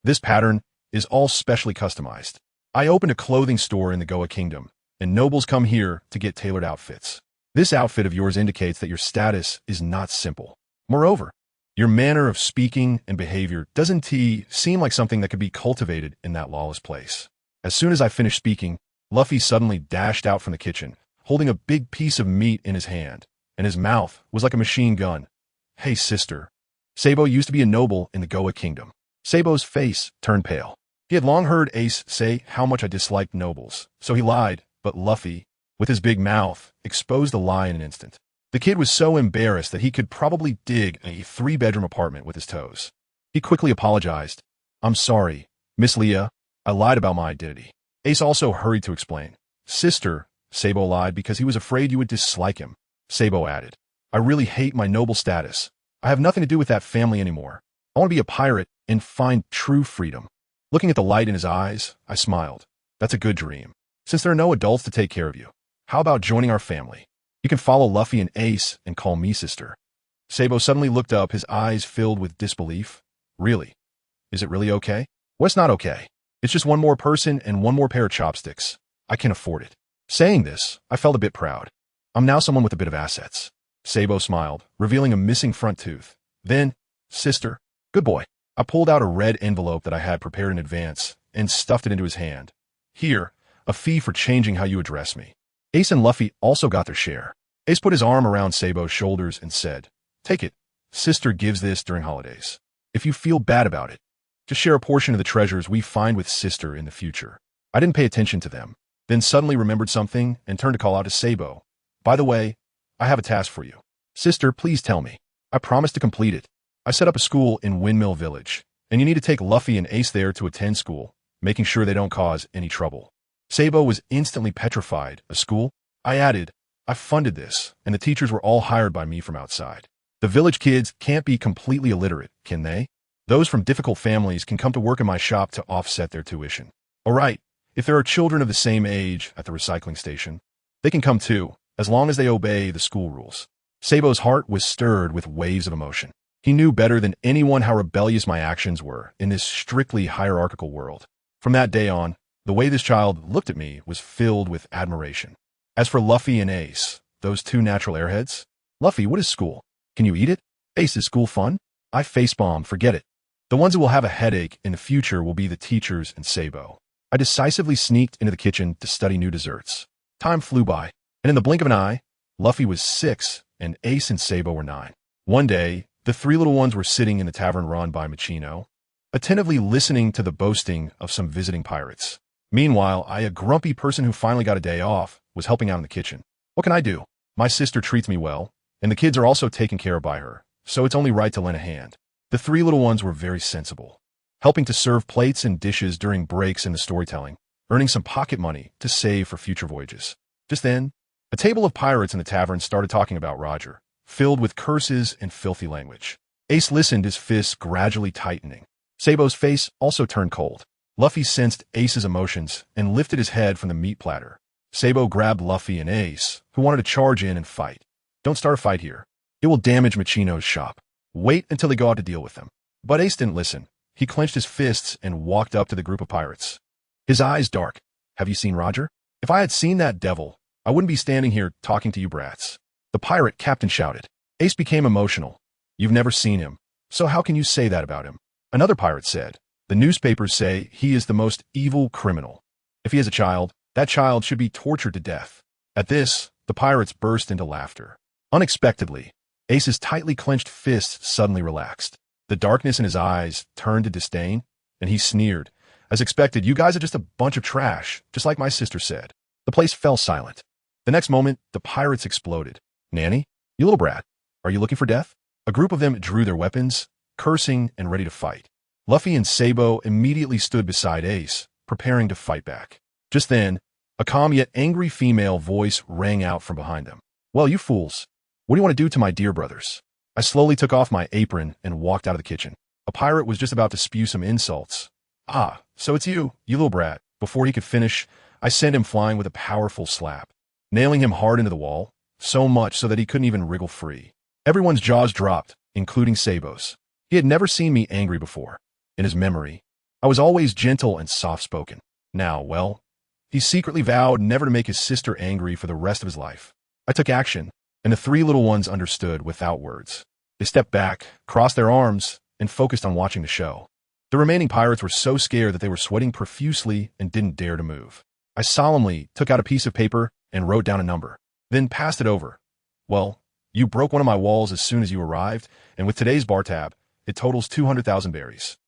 Speaker 1: this pattern, is all specially customized. I opened a clothing store in the Goa Kingdom, and nobles come here to get tailored outfits. This outfit of yours indicates that your status is not simple. Moreover, your manner of speaking and behavior doesn't seem like something that could be cultivated in that lawless place. As soon as I finished speaking, Luffy suddenly dashed out from the kitchen, holding a big piece of meat in his hand, and his mouth was like a machine gun. Hey, sister. Sabo used to be a noble in the Goa Kingdom. Sabo's face turned pale. He had long heard Ace say how much I disliked nobles, so he lied, but Luffy, with his big mouth, exposed the lie in an instant. The kid was so embarrassed that he could probably dig a 3-bedroom apartment with his toes. He quickly apologized. I'm sorry, Miss Leah, I lied about my identity. Ace also hurried to explain. Sister, Sabo lied because he was afraid you would dislike him. Sabo added, I really hate my noble status. I have nothing to do with that family anymore. I want to be a pirate and find true freedom. Looking at the light in his eyes, I smiled. That's a good dream. Since there are no adults to take care of you, how about joining our family? You can follow Luffy and Ace and call me sister. Sabo suddenly looked up, his eyes filled with disbelief. Really? Is it really okay? What's not okay? It's just one more person and one more pair of chopsticks. I can afford it. Saying this, I felt a bit proud. I'm now someone with a bit of assets. Sabo smiled, revealing a missing front tooth. Then, sister, good boy. I pulled out a red envelope that I had prepared in advance and stuffed it into his hand. Here, a fee for changing how you address me. Ace and Luffy also got their share. Ace put his arm around Sabo's shoulders and said, "Take it. Sister gives this during holidays. If you feel bad about it, just share a portion of the treasures we find with Sister in the future." I didn't pay attention to them, then suddenly remembered something and turned to call out to Sabo. "By the way, I have a task for you. Sister, please tell me. I promise to complete it. I set up a school in Windmill Village, and you need to take Luffy and Ace there to attend school, making sure they don't cause any trouble." Sabo was instantly petrified. "A school?" I added, "I funded this, and the teachers were all hired by me from outside. The village kids can't be completely illiterate, can they? Those from difficult families can come to work in my shop to offset their tuition. All right, if there are children of the same age at the recycling station, they can come too, as long as they obey the school rules." Sabo's heart was stirred with waves of emotion. He knew better than anyone how rebellious my actions were in this strictly hierarchical world. From that day on, the way this child looked at me was filled with admiration. As for Luffy and Ace, those two natural airheads, "Luffy, what is school? Can you eat it? Ace, is school fun?" I facepalm, "Forget it. The ones who will have a headache in the future will be the teachers and Sabo." I decisively sneaked into the kitchen to study new desserts. Time flew by, and in the blink of an eye, Luffy was 6 and Ace and Sabo were 9. One day, the three little ones were sitting in the tavern run by Machino, attentively listening to the boasting of some visiting pirates. Meanwhile, I, a grumpy person who finally got a day off, was helping out in the kitchen. What can I do? My sister treats me well, and the kids are also taken care of by her, so it's only right to lend a hand. The three little ones were very sensible, helping to serve plates and dishes during breaks in the storytelling, earning some pocket money to save for future voyages. Just then, a table of pirates in the tavern started talking about Roger, filled with curses and filthy language. Ace listened, his fists gradually tightening. Sabo's face also turned cold. Luffy sensed Ace's emotions and lifted his head from the meat platter. Sabo grabbed Luffy and Ace, who wanted to charge in and fight. "Don't start a fight here. It will damage Machino's shop. Wait until they go out to deal with them." But Ace didn't listen. He clenched his fists and walked up to the group of pirates. His eyes dark. "Have you seen Roger? If I had seen that devil, I wouldn't be standing here talking to you brats." The pirate captain shouted. Ace became emotional. "You've never seen him, so how can you say that about him?" Another pirate said, "The newspapers say he is the most evil criminal. If he has a child, that child should be tortured to death." At this, the pirates burst into laughter. Unexpectedly, Ace's tightly clenched fists suddenly relaxed. The darkness in his eyes turned to disdain, and he sneered. "As expected, you guys are just a bunch of trash, just like my sister said." The place fell silent. The next moment, the pirates exploded. "Nanny, you little brat, are you looking for death?" A group of them drew their weapons, cursing and ready to fight. Luffy and Sabo immediately stood beside Ace, preparing to fight back. Just then, a calm yet angry female voice rang out from behind them. "Well, you fools, what do you want to do to my dear brothers?" I slowly took off my apron and walked out of the kitchen. A pirate was just about to spew some insults. "Ah, so it's you little brat." Before he could finish, I sent him flying with a powerful slap, nailing him hard into the wall, so much so that he couldn't even wriggle free. Everyone's jaws dropped, including Sabo's. He had never seen me angry before. In his memory, I was always gentle and soft-spoken. Now, well, he secretly vowed never to make his sister angry for the rest of his life. I took action, and the three little ones understood without words. They stepped back, crossed their arms, and focused on watching the show. The remaining pirates were so scared that they were sweating profusely and didn't dare to move. I solemnly took out a piece of paper and wrote down a number, then passed it over. "Well, you broke one of my walls as soon as you arrived, and with today's bar tab, it totals 200,000 berries.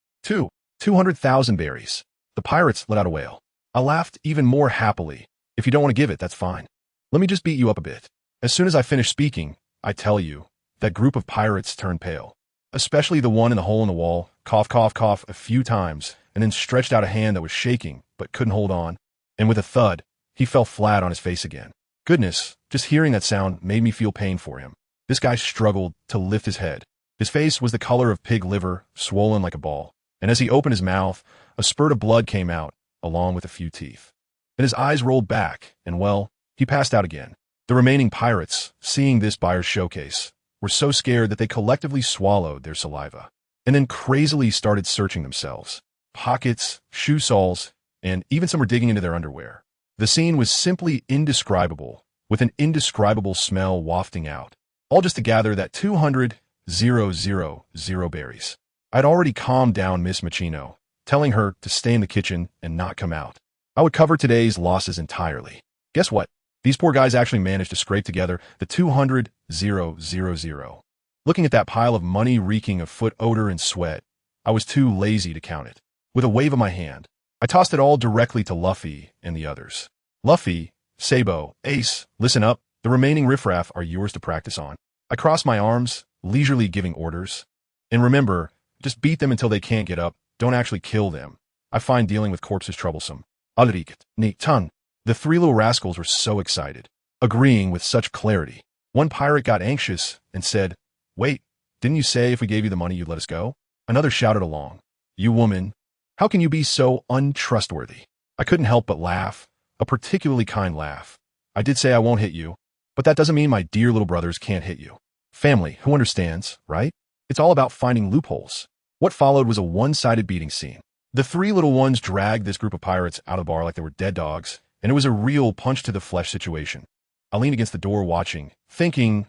Speaker 1: 200,000 berries. The pirates let out a wail. I laughed even more happily. "If you don't want to give it, that's fine. Let me just beat you up a bit." As soon as I finished speaking, I tell you, that group of pirates turned pale. Especially the one in the hole in the wall, cough, cough, cough a few times, and then stretched out a hand that was shaking, but couldn't hold on. And with a thud, he fell flat on his face again. Goodness, just hearing that sound made me feel pain for him. This guy struggled to lift his head. His face was the color of pig liver, swollen like a ball. And as he opened his mouth, a spurt of blood came out, along with a few teeth. Then his eyes rolled back, and well, he passed out again. The remaining pirates, seeing this buyer's showcase, were so scared that they collectively swallowed their saliva, and then crazily started searching themselves. Pockets, shoe soles, and even some were digging into their underwear. The scene was simply indescribable, with an indescribable smell wafting out, all just to gather that 200,000 berries. I'd already calmed down Miss Machino, telling her to stay in the kitchen and not come out. I would cover today's losses entirely. Guess what? These poor guys actually managed to scrape together the 200,000. Looking at that pile of money reeking of foot odor and sweat, I was too lazy to count it. With a wave of my hand, I tossed it all directly to Luffy and the others. Luffy, Sabo, Ace, listen up. The remaining riffraff are yours to practice on. I crossed my arms, leisurely giving orders. And remember, just beat them until they can't get up. Don't actually kill them. I find dealing with corpses troublesome. Alriket, ni tan. The three little rascals were so excited, agreeing with such clarity. One pirate got anxious and said, "Wait, didn't you say if we gave you the money you'd let us go?" Another shouted along, "You woman, how can you be so untrustworthy?" I couldn't help but laugh, a particularly kind laugh. I did say I won't hit you, but that doesn't mean my dear little brothers can't hit you. Family, who understands, right? It's all about finding loopholes. What followed was a one-sided beating scene. The three little ones dragged this group of pirates out of the bar like they were dead dogs, and it was a real punch-to-the-flesh situation. I leaned against the door watching, thinking,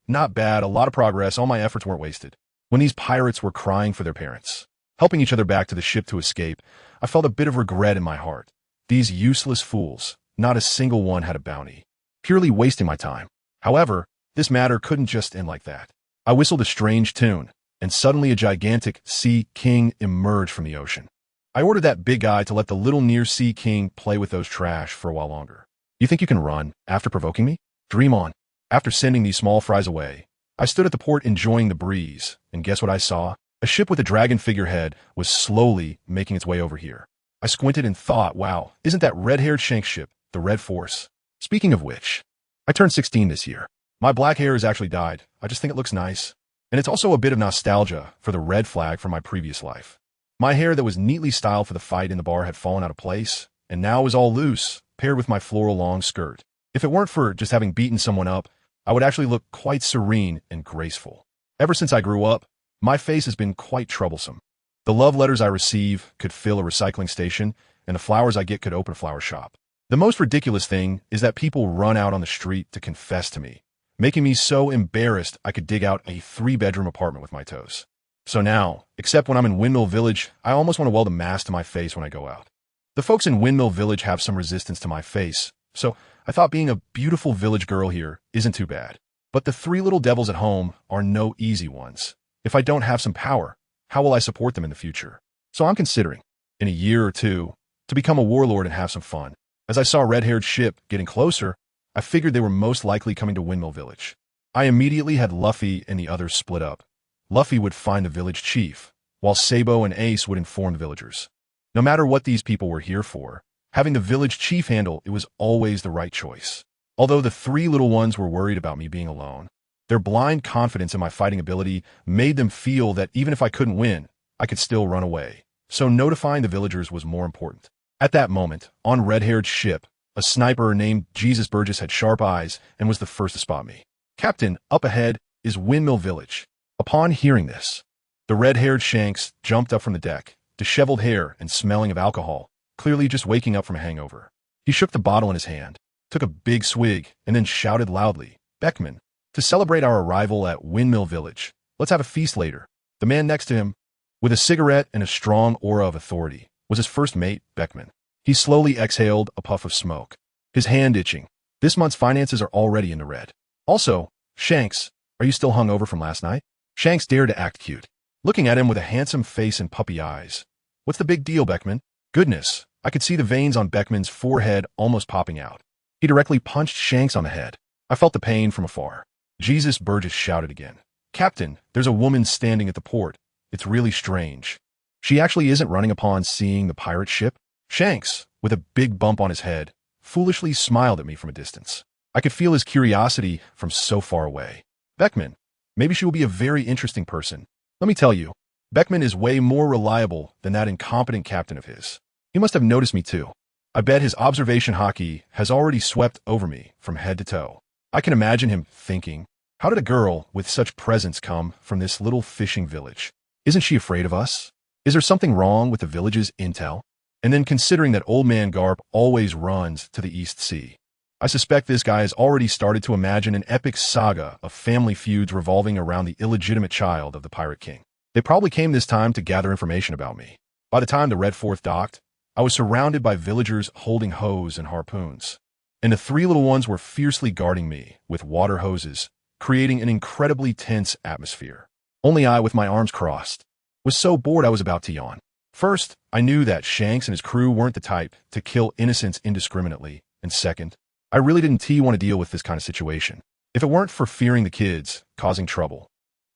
Speaker 1: not bad, a lot of progress, all my efforts weren't wasted. When these pirates were crying for their parents, helping each other back to the ship to escape, I felt a bit of regret in my heart. These useless fools, not a single one had a bounty. Purely wasting my time. However, this matter couldn't just end like that. I whistled a strange tune, and suddenly a gigantic sea king emerged from the ocean. I ordered that big guy to let the little near sea king play with those trash for a while longer. You think you can run after provoking me? Dream on. After sending these small fries away, I stood at the port enjoying the breeze, and guess what I saw? A ship with a dragon figurehead was slowly making its way over here. I squinted and thought, wow, isn't that red-haired Shanks ship, the Red Force? Speaking of which, I turned 16 this year. My black hair has actually dyed. I just think it looks nice. And it's also a bit of nostalgia for the red flag from my previous life. My hair that was neatly styled for the fight in the bar had fallen out of place, and now was all loose, paired with my floral long skirt. If it weren't for just having beaten someone up, I would actually look quite serene and graceful. Ever since I grew up, my face has been quite troublesome. The love letters I receive could fill a recycling station, and the flowers I get could open a flower shop. The most ridiculous thing is that people run out on the street to confess to me, making me so embarrassed I could dig out a 3-bedroom apartment with my toes. So now, except when I'm in Windmill Village, I almost want to weld a mask to my face when I go out. The folks in Windmill Village have some resistance to my face, so I thought being a beautiful village girl here isn't too bad. But the three little devils at home are no easy ones. If I don't have some power, how will I support them in the future? So I'm considering, in a year or two, to become a warlord and have some fun. As I saw a red-haired ship getting closer, I figured they were most likely coming to Windmill Village. I immediately had Luffy and the others split up. Luffy would find the village chief, while Sabo and Ace would inform the villagers. No matter what these people were here for, having the village chief handle it was always the right choice. Although the three little ones were worried about me being alone, their blind confidence in my fighting ability made them feel that even if I couldn't win, I could still run away. So notifying the villagers was more important. At that moment, on Red-Haired's ship, a sniper named Jesus Burgess had sharp eyes and was the first to spot me. "Captain, up ahead is Windmill Village." Upon hearing this, the red-haired Shanks jumped up from the deck, disheveled hair and smelling of alcohol, clearly just waking up from a hangover. He shook the bottle in his hand, took a big swig, and then shouted loudly, "Beckman, to celebrate our arrival at Windmill Village, let's have a feast later." The man next to him, with a cigarette and a strong aura of authority, was his first mate, Beckman. He slowly exhaled a puff of smoke, his hand itching. This month's finances are already in the red. Also, Shanks, are you still hungover from last night? Shanks dared to act cute, looking at him with a handsome face and puppy eyes. "What's the big deal, Beckman?" Goodness, I could see the veins on Beckman's forehead almost popping out. He directly punched Shanks on the head. I felt the pain from afar. Jesus Burgess shouted again. "Captain, there's a woman standing at the port. It's really strange. She actually isn't running upon seeing the pirate ship." Shanks, with a big bump on his head, foolishly smiled at me from a distance. I could feel his curiosity from so far away. "Beckman, maybe she will be a very interesting person. Let me tell you, Beckman is way more reliable than that incompetent captain of his. He must have noticed me too. I bet his observation hockey has already swept over me from head to toe." I can imagine him thinking, how did a girl with such presence come from this little fishing village? Isn't she afraid of us? Is there something wrong with the village's intel? And then considering that Old Man Garp always runs to the East Sea, I suspect this guy has already started to imagine an epic saga of family feuds revolving around the illegitimate child of the Pirate King. They probably came this time to gather information about me. By the time the Red Fourth docked, I was surrounded by villagers holding hoes and harpoons. And the three little ones were fiercely guarding me with water hoses, creating an incredibly tense atmosphere. Only I, with my arms crossed, was so bored I was about to yawn. First, I knew that Shanks and his crew weren't the type to kill innocents indiscriminately, and second, I really didn't want to deal with this kind of situation. If it weren't for fearing the kids causing trouble,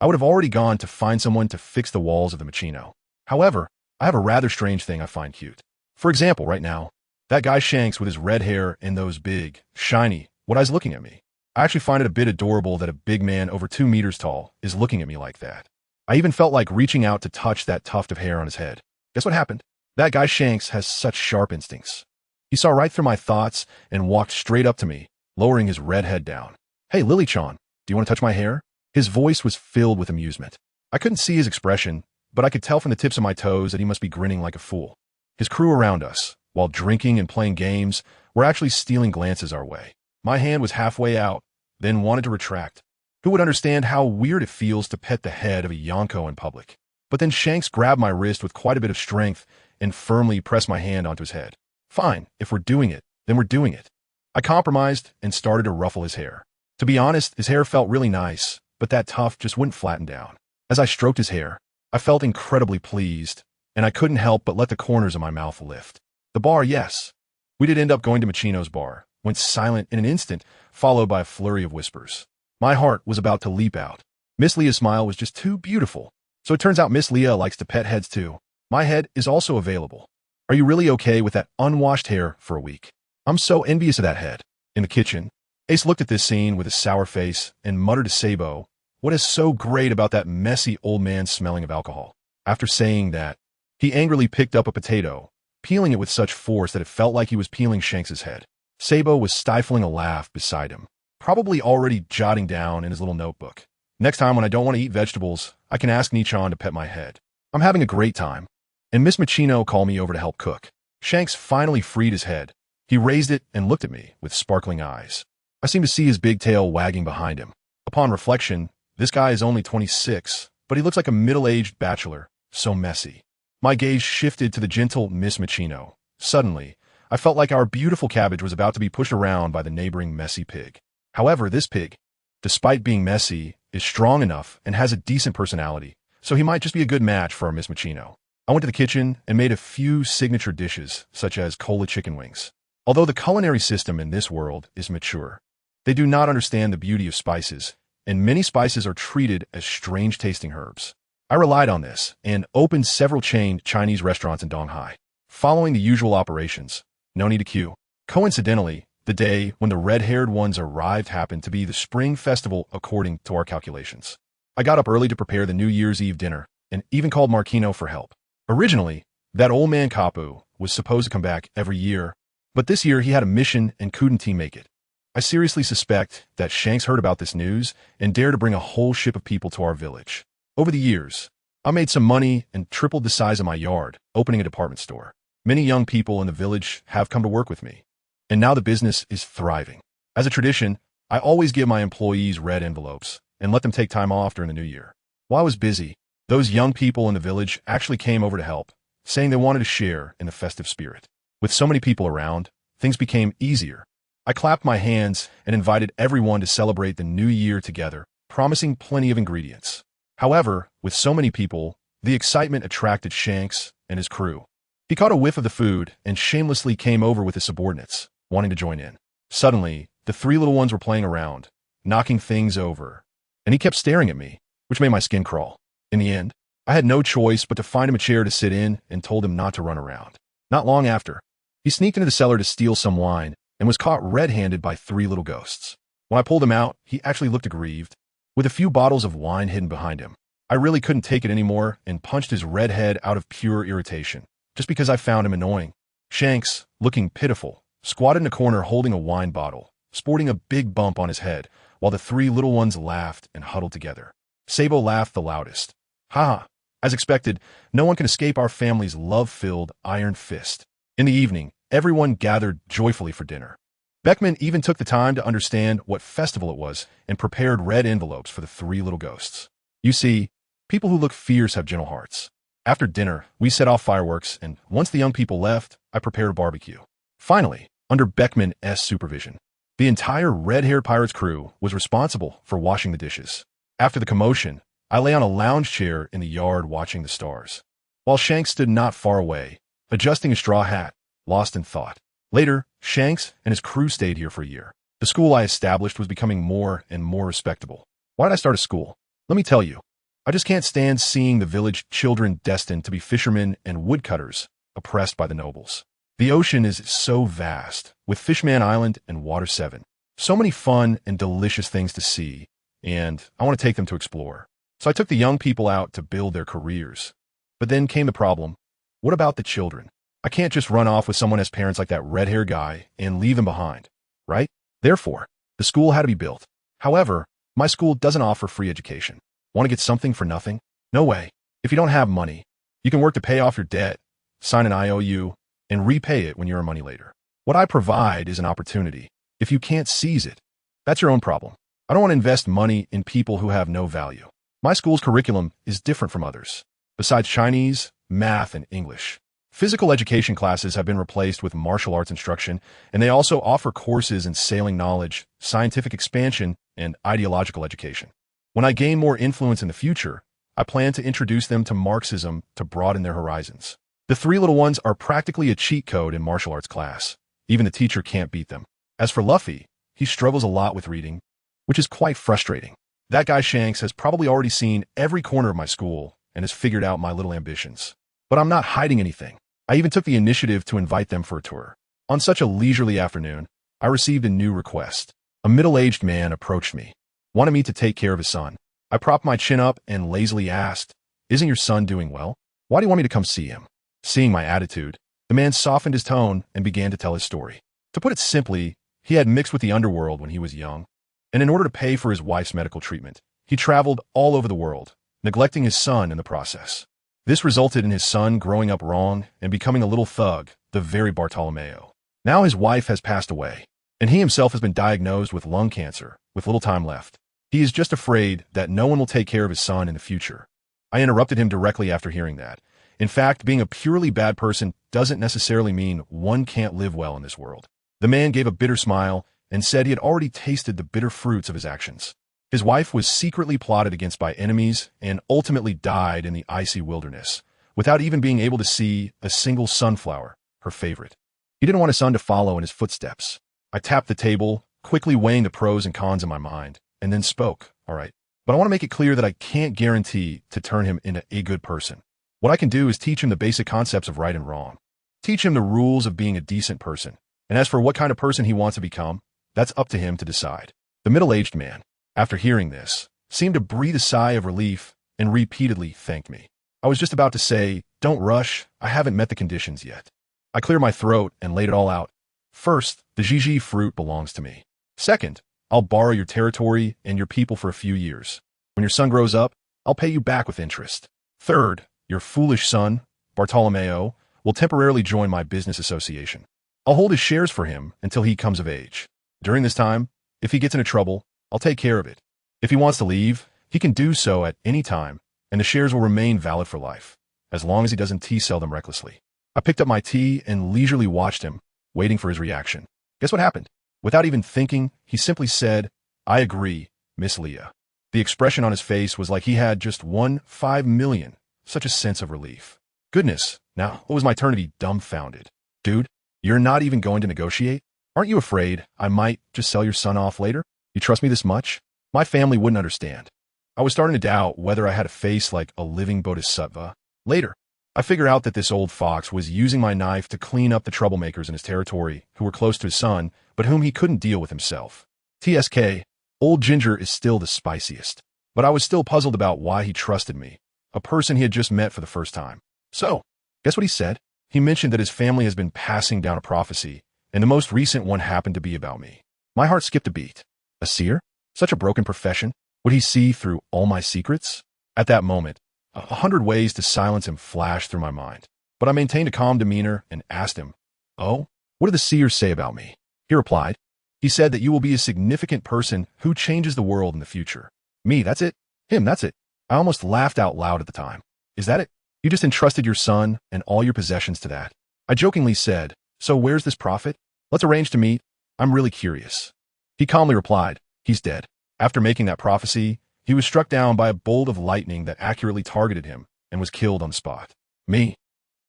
Speaker 1: I would have already gone to find someone to fix the walls of the Machino. However, I have a rather strange thing I find cute. For example, right now, that guy Shanks with his red hair and those big, shiny, eyes looking at me. I actually find it a bit adorable that a big man over 2 meters tall is looking at me like that. I even felt like reaching out to touch that tuft of hair on his head. Guess what happened? That guy Shanks has such sharp instincts. He saw right through my thoughts and walked straight up to me, lowering his red head down. "Hey, Lily-chan, do you want to touch my hair?" His voice was filled with amusement. I couldn't see his expression, but I could tell from the tips of my toes that he must be grinning like a fool. His crew around us, while drinking and playing games, were actually stealing glances our way. My hand was halfway out, then wanted to retract. Who would understand how weird it feels to pet the head of a Yonko in public? But then Shanks grabbed my wrist with quite a bit of strength and firmly pressed my hand onto his head. Fine, if we're doing it, then we're doing it. I compromised and started to ruffle his hair. To be honest, his hair felt really nice, but that tuft just wouldn't flatten down. As I stroked his hair, I felt incredibly pleased, and I couldn't help but let the corners of my mouth lift. The bar, yes. We did end up going to Machino's bar, went silent in an instant, followed by a flurry of whispers. My heart was about to leap out. Miss Leah's smile was just too beautiful. So it turns out Miss Leah likes to pet heads too. My head is also available. Are you really okay with that unwashed hair for a week? I'm so envious of that head. In the kitchen, Ace looked at this scene with a sour face and muttered to Sabo, "What is so great about that messy old man smelling of alcohol?" After saying that, he angrily picked up a potato, peeling it with such force that it felt like he was peeling Shanks's head. Sabo was stifling a laugh beside him, probably already jotting down in his little notebook. Next time when I don't want to eat vegetables, I can ask Nichan to pet my head. I'm having a great time. And Miss Machino called me over to help cook. Shanks finally freed his head. He raised it and looked at me with sparkling eyes. I seemed to see his big tail wagging behind him. Upon reflection, this guy is only 26, but he looks like a middle-aged bachelor, so messy. My gaze shifted to the gentle Miss Machino. Suddenly, I felt like our beautiful cabbage was about to be pushed around by the neighboring messy pig. However, this pig, despite being messy, is strong enough and has a decent personality, so he might just be a good match for our Miss Machino. I went to the kitchen and made a few signature dishes, such as cola chicken wings. Although the culinary system in this world is mature, they do not understand the beauty of spices, and many spices are treated as strange-tasting herbs. I relied on this and opened several chained Chinese restaurants in Donghai, following the usual operations. No need to queue. Coincidentally, the day when the red-haired ones arrived happened to be the Spring Festival according to our calculations. I got up early to prepare the New Year's Eve dinner and even called Marquino for help. Originally, that old man Kapu was supposed to come back every year, but this year he had a mission and couldn't make it. I seriously suspect that Shanks heard about this news and dared to bring a whole ship of people to our village. Over the years, I made some money and tripled the size of my yard, opening a department store. Many young people in the village have come to work with me, and now the business is thriving. As a tradition, I always give my employees red envelopes and let them take time off during the new year. While I was busy, those young people in the village actually came over to help, saying they wanted to share in the festive spirit. With so many people around, things became easier. I clapped my hands and invited everyone to celebrate the new year together, promising plenty of ingredients. However, with so many people, the excitement attracted Shanks and his crew. He caught a whiff of the food and shamelessly came over with his subordinates, wanting to join in. Suddenly, the three little ones were playing around, knocking things over, and he kept staring at me, which made my skin crawl. In the end, I had no choice but to find him a chair to sit in and told him not to run around. Not long after, he sneaked into the cellar to steal some wine and was caught red-handed by three little ghosts. When I pulled him out, he actually looked aggrieved, with a few bottles of wine hidden behind him. I really couldn't take it anymore and punched his red head out of pure irritation, just because I found him annoying. Shanks, looking pitiful, squatted in a corner holding a wine bottle, sporting a big bump on his head, while the three little ones laughed and huddled together. Sabo laughed the loudest. Ha! As expected, no one can escape our family's love-filled iron fist. In the evening, everyone gathered joyfully for dinner. Beckman even took the time to understand what festival it was and prepared red envelopes for the three little ghosts. You see, People who look fierce have gentle hearts. After dinner, we set off fireworks, and once the young people left, I prepared a barbecue. Finally, under Beckman's supervision, the entire red-haired pirates crew was responsible for washing the dishes. After the commotion, I lay on a lounge chair in the yard watching the stars, while Shanks stood not far away, adjusting his straw hat, lost in thought. Later, Shanks and his crew stayed here for a year. The school I established was becoming more and more respectable. Why did I start a school? Let me tell you. I just can't stand seeing the village children destined to be fishermen and woodcutters, oppressed by the nobles. The ocean is so vast, with Fishman Island and Water 7. So many fun and delicious things to see, and I want to take them to explore. So I took the young people out to build their careers. But then came the problem. What about the children? I can't just run off with someone as parents like that red-haired guy and leave them behind, right? Therefore, the school had to be built. However, my school doesn't offer free education. Want to get something for nothing? No way. If you don't have money, you can work to pay off your debt, sign an IOU, and repay it when you earn money later. What I provide is an opportunity. If you can't seize it, that's your own problem. I don't want to invest money in people who have no value. My school's curriculum is different from others. Besides Chinese, math, and English, physical education classes have been replaced with martial arts instruction, and they also offer courses in sailing knowledge, scientific expansion, and ideological education. When I gain more influence in the future, I plan to introduce them to Marxism to broaden their horizons. The three little ones are practically a cheat code in martial arts class. Even the teacher can't beat them. As for Luffy, he struggles a lot with reading, which is quite frustrating. That guy Shanks has probably already seen every corner of my school and has figured out my little ambitions. But I'm not hiding anything. I even took the initiative to invite them for a tour. On such a leisurely afternoon, I received a new request. A middle-aged man approached me, wanted me to take care of his son. I propped my chin up and lazily asked, "Isn't your son doing well? Why do you want me to come see him?" Seeing my attitude, the man softened his tone and began to tell his story. To put it simply, he had mixed with the underworld when he was young, and in order to pay for his wife's medical treatment, he traveled all over the world, neglecting his son in the process. This resulted in his son growing up wrong and becoming a little thug, the very Bartolomeo. Now his wife has passed away, and he himself has been diagnosed with lung cancer, with little time left. He is just afraid that no one will take care of his son in the future. I interrupted him directly after hearing that. In fact, being a purely bad person doesn't necessarily mean one can't live well in this world. The man gave a bitter smile and said he had already tasted the bitter fruits of his actions. His wife was secretly plotted against by enemies and ultimately died in the icy wilderness, without even being able to see a single sunflower, her favorite. He didn't want his son to follow in his footsteps. I tapped the table, quickly weighing the pros and cons in my mind, and then spoke. All right, but I want to make it clear that I can't guarantee to turn him into a good person. What I can do is teach him the basic concepts of right and wrong. Teach him the rules of being a decent person. And as for what kind of person he wants to become, that's up to him to decide. The middle-aged man, after hearing this, seemed to breathe a sigh of relief and repeatedly thanked me. I was just about to say, "Don't rush, I haven't met the conditions yet." I cleared my throat and laid it all out. First, the Gigi fruit belongs to me. Second, I'll borrow your territory and your people for a few years. When your son grows up, I'll pay you back with interest. Third, your foolish son, Bartolomeo, will temporarily join my business association. I'll hold his shares for him until he comes of age. During this time, if he gets into trouble, I'll take care of it. If he wants to leave, he can do so at any time, and the shares will remain valid for life, as long as he doesn't tea-sell them recklessly. I picked up my tea and leisurely watched him, waiting for his reaction. Guess what happened? Without even thinking, he simply said, "I agree, Miss Leah." The expression on his face was like he had just won 5 million. Such a sense of relief. Goodness, now it was my turn to be dumbfounded. Dude, you're not even going to negotiate? Aren't you afraid I might just sell your son off later? You trust me this much? My family wouldn't understand. I was starting to doubt whether I had a face like a living bodhisattva. Later, I figured out that this old fox was using my knife to clean up the troublemakers in his territory who were close to his son, but whom he couldn't deal with himself. TSK, Old Ginger is still the spiciest. But I was still puzzled about why he trusted me, a person he had just met for the first time. So, guess what he said? He mentioned that his family has been passing down a prophecy, and the most recent one happened to be about me. My heart skipped a beat. A seer? Such a broken profession? Would he see through all my secrets? At that moment, 100 ways to silence him flashed through my mind. But I maintained a calm demeanor and asked him, "Oh, what do the seers say about me?" He replied, "He said that you will be a significant person who changes the world in the future." Me, that's it. Him, that's it. I almost laughed out loud at the time. Is that it? You just entrusted your son and all your possessions to that? I jokingly said, so where's this prophet? Let's arrange to meet. I'm really curious. He calmly replied, he's dead. After making that prophecy, he was struck down by a bolt of lightning that accurately targeted him and was killed on the spot. Me?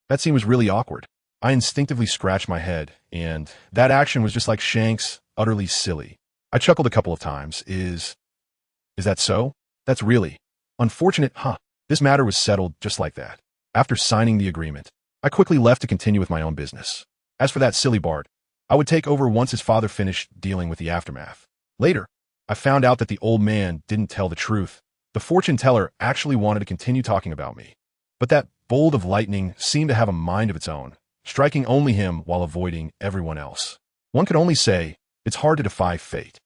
Speaker 1: That scene was really awkward. I instinctively scratched my head, and that action was just like Shank's, utterly silly. I chuckled a couple of times. Is that so? That's really unfortunate, huh? This matter was settled just like that. After signing the agreement, I quickly left to continue with my own business. As for that silly Bart, I would take over once his father finished dealing with the aftermath. Later, I found out that the old man didn't tell the truth. The fortune teller actually wanted to continue talking about me. But that bolt of lightning seemed to have a mind of its own, striking only him while avoiding everyone else. One could only say, it's hard to defy fate.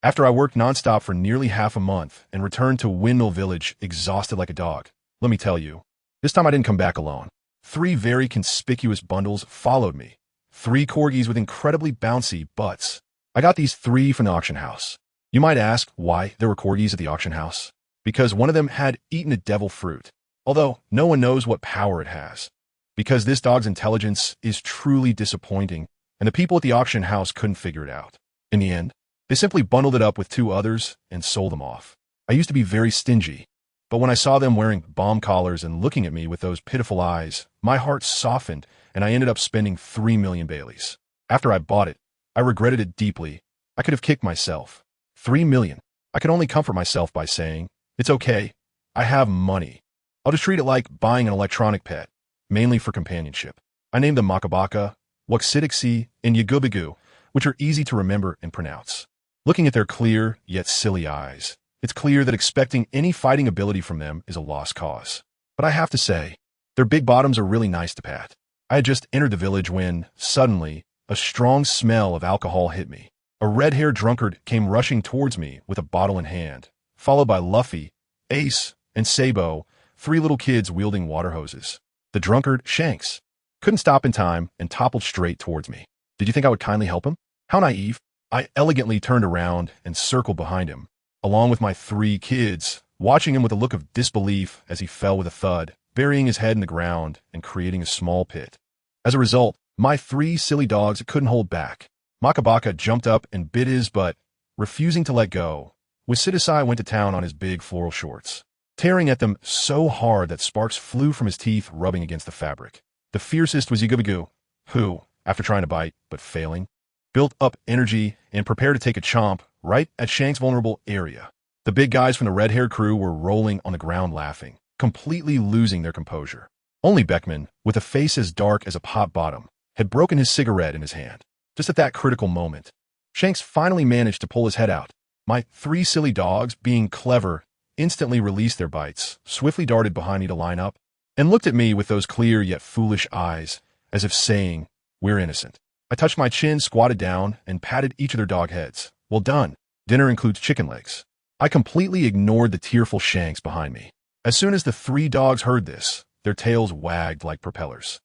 Speaker 1: After I worked nonstop for nearly half a month and returned to Windmill Village exhausted like a dog, let me tell you, this time I didn't come back alone. 3 very conspicuous bundles followed me. 3 corgis with incredibly bouncy butts. I got these 3 from the auction house. You might ask why there were corgis at the auction house. Because one of them had eaten a devil fruit, although no one knows what power it has. Because this dog's intelligence is truly disappointing, and the people at the auction house couldn't figure it out. In the end, they simply bundled it up with 2 others and sold them off. I used to be very stingy, but when I saw them wearing bomb collars and looking at me with those pitiful eyes, my heart softened and I ended up spending 3 million Baileys. After I bought it, I regretted it deeply. I could have kicked myself. 3 million. I could only comfort myself by saying, it's okay. I have money. I'll just treat it like buying an electronic pet, mainly for companionship. I named them Makabaka, Wuxidixi, and Yagubigu, which are easy to remember and pronounce. Looking at their clear, yet silly eyes, it's clear that expecting any fighting ability from them is a lost cause. But I have to say, their big bottoms are really nice to pat. I had just entered the village when, suddenly, a strong smell of alcohol hit me. A red-haired drunkard came rushing towards me with a bottle in hand, followed by Luffy, Ace, and Sabo, 3 little kids wielding water hoses. The drunkard, Shanks, couldn't stop in time and toppled straight towards me. Did you think I would kindly help him? How naive. I elegantly turned around and circled behind him, along with my 3 kids, watching him with a look of disbelief as he fell with a thud, burying his head in the ground and creating a small pit. As a result, my 3 silly dogs couldn't hold back. Makabaka jumped up and bit his butt, refusing to let go. Wuxidixi went to town on his big floral shorts, tearing at them so hard that sparks flew from his teeth, rubbing against the fabric. The fiercest was Yagubigu, who, after trying to bite, but failing, built up energy and prepared to take a chomp right at Shank's vulnerable area. The big guys from the red-haired crew were rolling on the ground laughing, completely losing their composure. Only Beckman, with a face as dark as a pot bottom, had broken his cigarette in his hand. Just at that critical moment, Shanks finally managed to pull his head out. My 3 silly dogs, being clever, instantly released their bites, swiftly darted behind me to line up, and looked at me with those clear yet foolish eyes, as if saying, we're innocent. I touched my chin, squatted down, and patted each of their dog heads. Well done. Dinner includes chicken legs. I completely ignored the tearful Shanks behind me. As soon as the 3 dogs heard this, their tails wagged like propellers,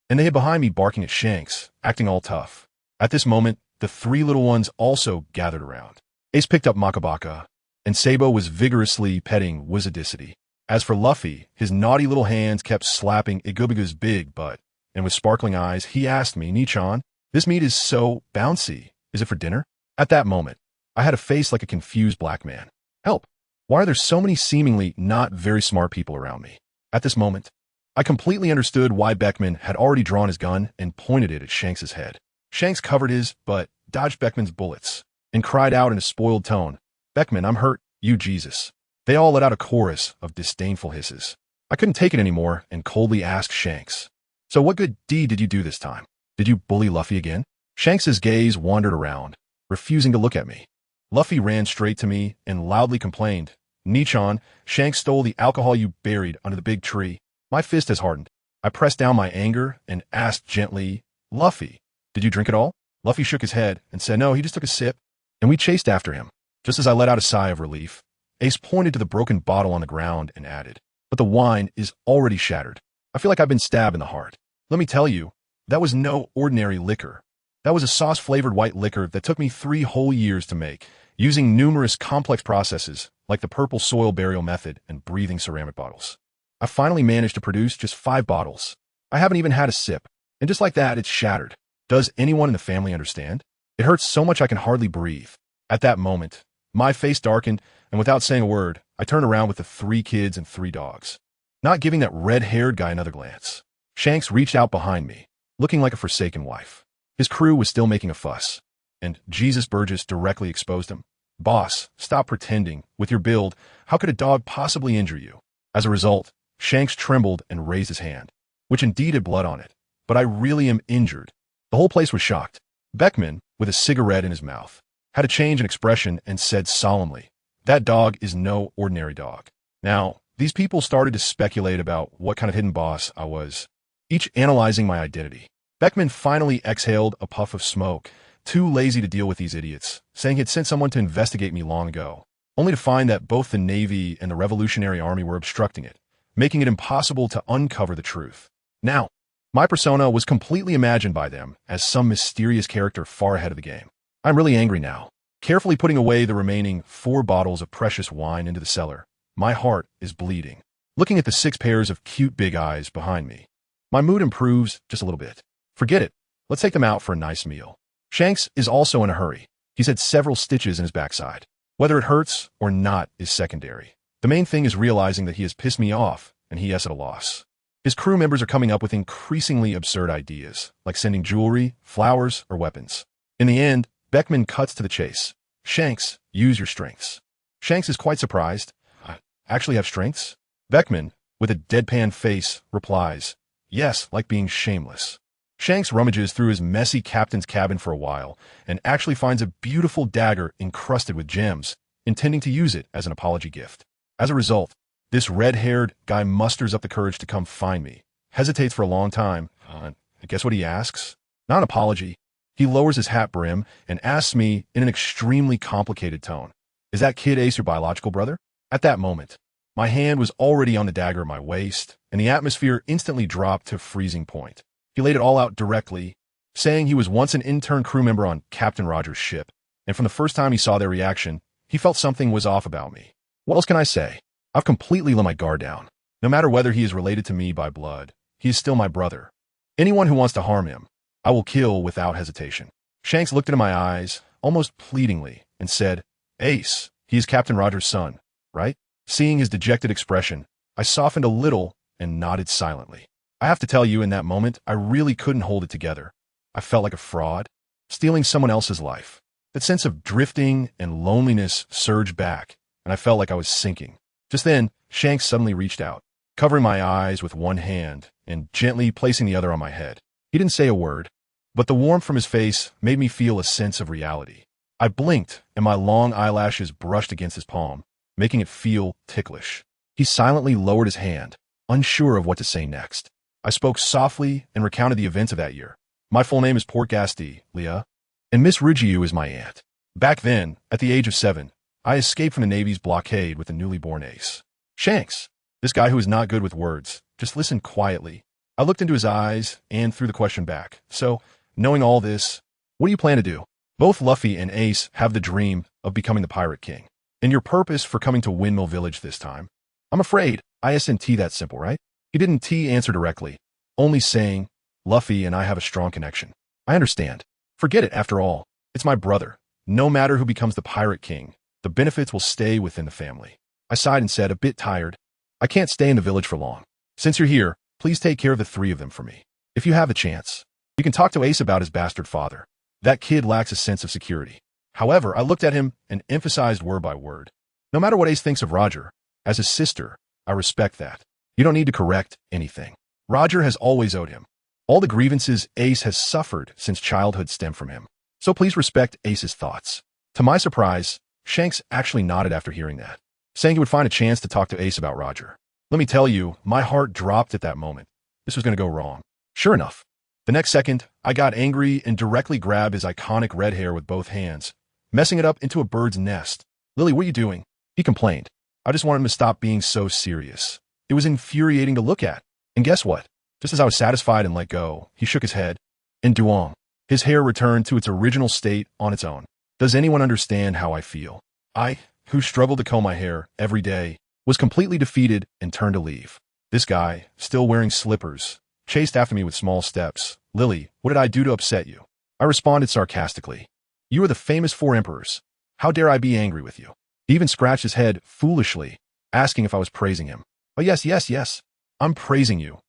Speaker 1: and they hid behind me barking at Shanks, acting all tough. At this moment, the 3 little ones also gathered around. Ace picked up Makabaka, and Sabo was vigorously petting Wuxidixi. As for Luffy, his naughty little hands kept slapping Igubigu's big butt, and with sparkling eyes, he asked me, Nichan, this meat is so bouncy. Is it for dinner? At that moment, I had a face like a confused black man. Help! Why are there so many seemingly not very smart people around me? At this moment, I completely understood why Beckman had already drawn his gun and pointed it at Shanks' head. Shanks covered his butt, dodged Beckman's bullets, and cried out in a spoiled tone, Beckman, I'm hurt, you Jesus. They all let out a chorus of disdainful hisses. I couldn't take it anymore and coldly asked Shanks, so what good deed did you do this time? Did you bully Luffy again? Shanks' gaze wandered around, refusing to look at me. Luffy ran straight to me and loudly complained, Nichan, Shanks stole the alcohol you buried under the big tree. My fist has hardened. I pressed down my anger and asked gently, Luffy, did you drink it all? Luffy shook his head and said no, he just took a sip, and we chased after him. Just as I let out a sigh of relief, Ace pointed to the broken bottle on the ground and added, but the wine is already shattered. I feel like I've been stabbed in the heart. Let me tell you, that was no ordinary liquor. That was a sauce-flavored white liquor that took me 3 whole years to make. using numerous complex processes like the purple soil burial method and breathing ceramic bottles. I finally managed to produce just 5 bottles. I haven't even had a sip, and just like that, it's shattered. Does anyone in the family understand? It hurts so much I can hardly breathe. At that moment, my face darkened, and without saying a word, I turned around with the 3 kids and 3 dogs. Not giving that red-haired guy another glance, Shanks reached out behind me, looking like a forsaken wife. His crew was still making a fuss, and Jesus Burgess directly exposed him. "Boss, stop pretending. With your build, how could a dog possibly injure you?" As a result, Shanks trembled and raised his hand, which indeed had blood on it. "But I really am injured." The whole place was shocked. Beckman, with a cigarette in his mouth, had a change in expression and said solemnly, "That dog is no ordinary dog." Now, these people started to speculate about what kind of hidden boss I was, each analyzing my identity. Beckman finally exhaled a puff of smoke, too lazy to deal with these idiots, saying he'd sent someone to investigate me long ago, only to find that both the Navy and the Revolutionary Army were obstructing it, making it impossible to uncover the truth. Now, my persona was completely imagined by them as some mysterious character far ahead of the game. I'm really angry now. Carefully putting away the remaining 4 bottles of precious wine into the cellar, my heart is bleeding. Looking at the 6 pairs of cute big eyes behind me, my mood improves just a little bit. Forget it. Let's take them out for a nice meal. Shanks is also in a hurry. He's had several stitches in his backside. Whether it hurts or not is secondary. The main thing is realizing that he has pissed me off, and he is at a loss. His crew members are coming up with increasingly absurd ideas, like sending jewelry, flowers, or weapons. In the end, Beckman cuts to the chase. "Shanks, use your strengths." Shanks is quite surprised. "I actually have strengths?" Beckman, with a deadpan face, replies, "Yes, like being shameless." Shanks rummages through his messy captain's cabin for a while and actually finds a beautiful dagger encrusted with gems, intending to use it as an apology gift. As a result, this red-haired guy musters up the courage to come find me, hesitates for a long time, and guess what he asks? Not an apology. He lowers his hat brim and asks me in an extremely complicated tone, "Is that kid Ace your biological brother?" At that moment, my hand was already on the dagger at my waist, and the atmosphere instantly dropped to freezing point. He laid it all out directly, saying he was once an intern crew member on Captain Rogers' ship, and from the first time he saw their reaction, he felt something was off about me. What else can I say? I've completely let my guard down. No matter whether he is related to me by blood, he is still my brother. Anyone who wants to harm him, I will kill without hesitation. Shanks looked into my eyes, almost pleadingly, and said, "Ace, he is Captain Rogers' son, right?" Seeing his dejected expression, I softened a little and nodded silently. I have to tell you, in that moment, I really couldn't hold it together. I felt like a fraud, stealing someone else's life. That sense of drifting and loneliness surged back, and I felt like I was sinking. Just then, Shanks suddenly reached out, covering my eyes with one hand and gently placing the other on my head. He didn't say a word, but the warmth from his face made me feel a sense of reality. I blinked, and my long eyelashes brushed against his palm, making it feel ticklish. He silently lowered his hand, unsure of what to say next. I spoke softly and recounted the events of that year. "My full name is Protagonistwith, Leah, and Miss Rujiu is my aunt. Back then, at the age of 7, I escaped from the Navy's blockade with the newly born Ace." Shanks, this guy who is not good with words, just listened quietly. I looked into his eyes and threw the question back. "So, knowing all this, what do you plan to do?" Both Luffy and Ace have the dream of becoming the Pirate King. And your purpose for coming to Windmill Village this time? I'm afraid ISNT that simple, right? He didn't answer directly, only saying, "Luffy and I have a strong connection." I understand. Forget it, after all. It's my brother. No matter who becomes the Pirate King, the benefits will stay within the family. I sighed and said, a bit tired, "I can't stay in the village for long. Since you're here, please take care of the 3 of them for me. If you have the chance, you can talk to Ace about his bastard father. That kid lacks a sense of security." However, I looked at him and emphasized word by word. No matter what Ace thinks of Roger, as his sister, I respect that. You don't need to correct anything. Roger has always owed him. All the grievances Ace has suffered since childhood stem from him. So please respect Ace's thoughts. To my surprise, Shanks actually nodded after hearing that, saying he would find a chance to talk to Ace about Roger. Let me tell you, my heart dropped at that moment. This was going to go wrong. Sure enough, the next second, I got angry and directly grabbed his iconic red hair with both hands, messing it up into a bird's nest. "Lily, what are you doing?" he complained. I just wanted him to stop being so serious. It was infuriating to look at. And guess what? Just as I was satisfied and let go, he shook his head. And Duong. His hair returned to its original state on its own. Does anyone understand how I feel? I, who struggled to comb my hair every day, was completely defeated and turned to leave. This guy, still wearing slippers, chased after me with small steps. Lily, what did I do to upset you? I responded sarcastically. You are the famous four emperors. How dare I be angry with you? He even scratched his head foolishly, asking if I was praising him. Oh yes, yes, yes. I'm praising you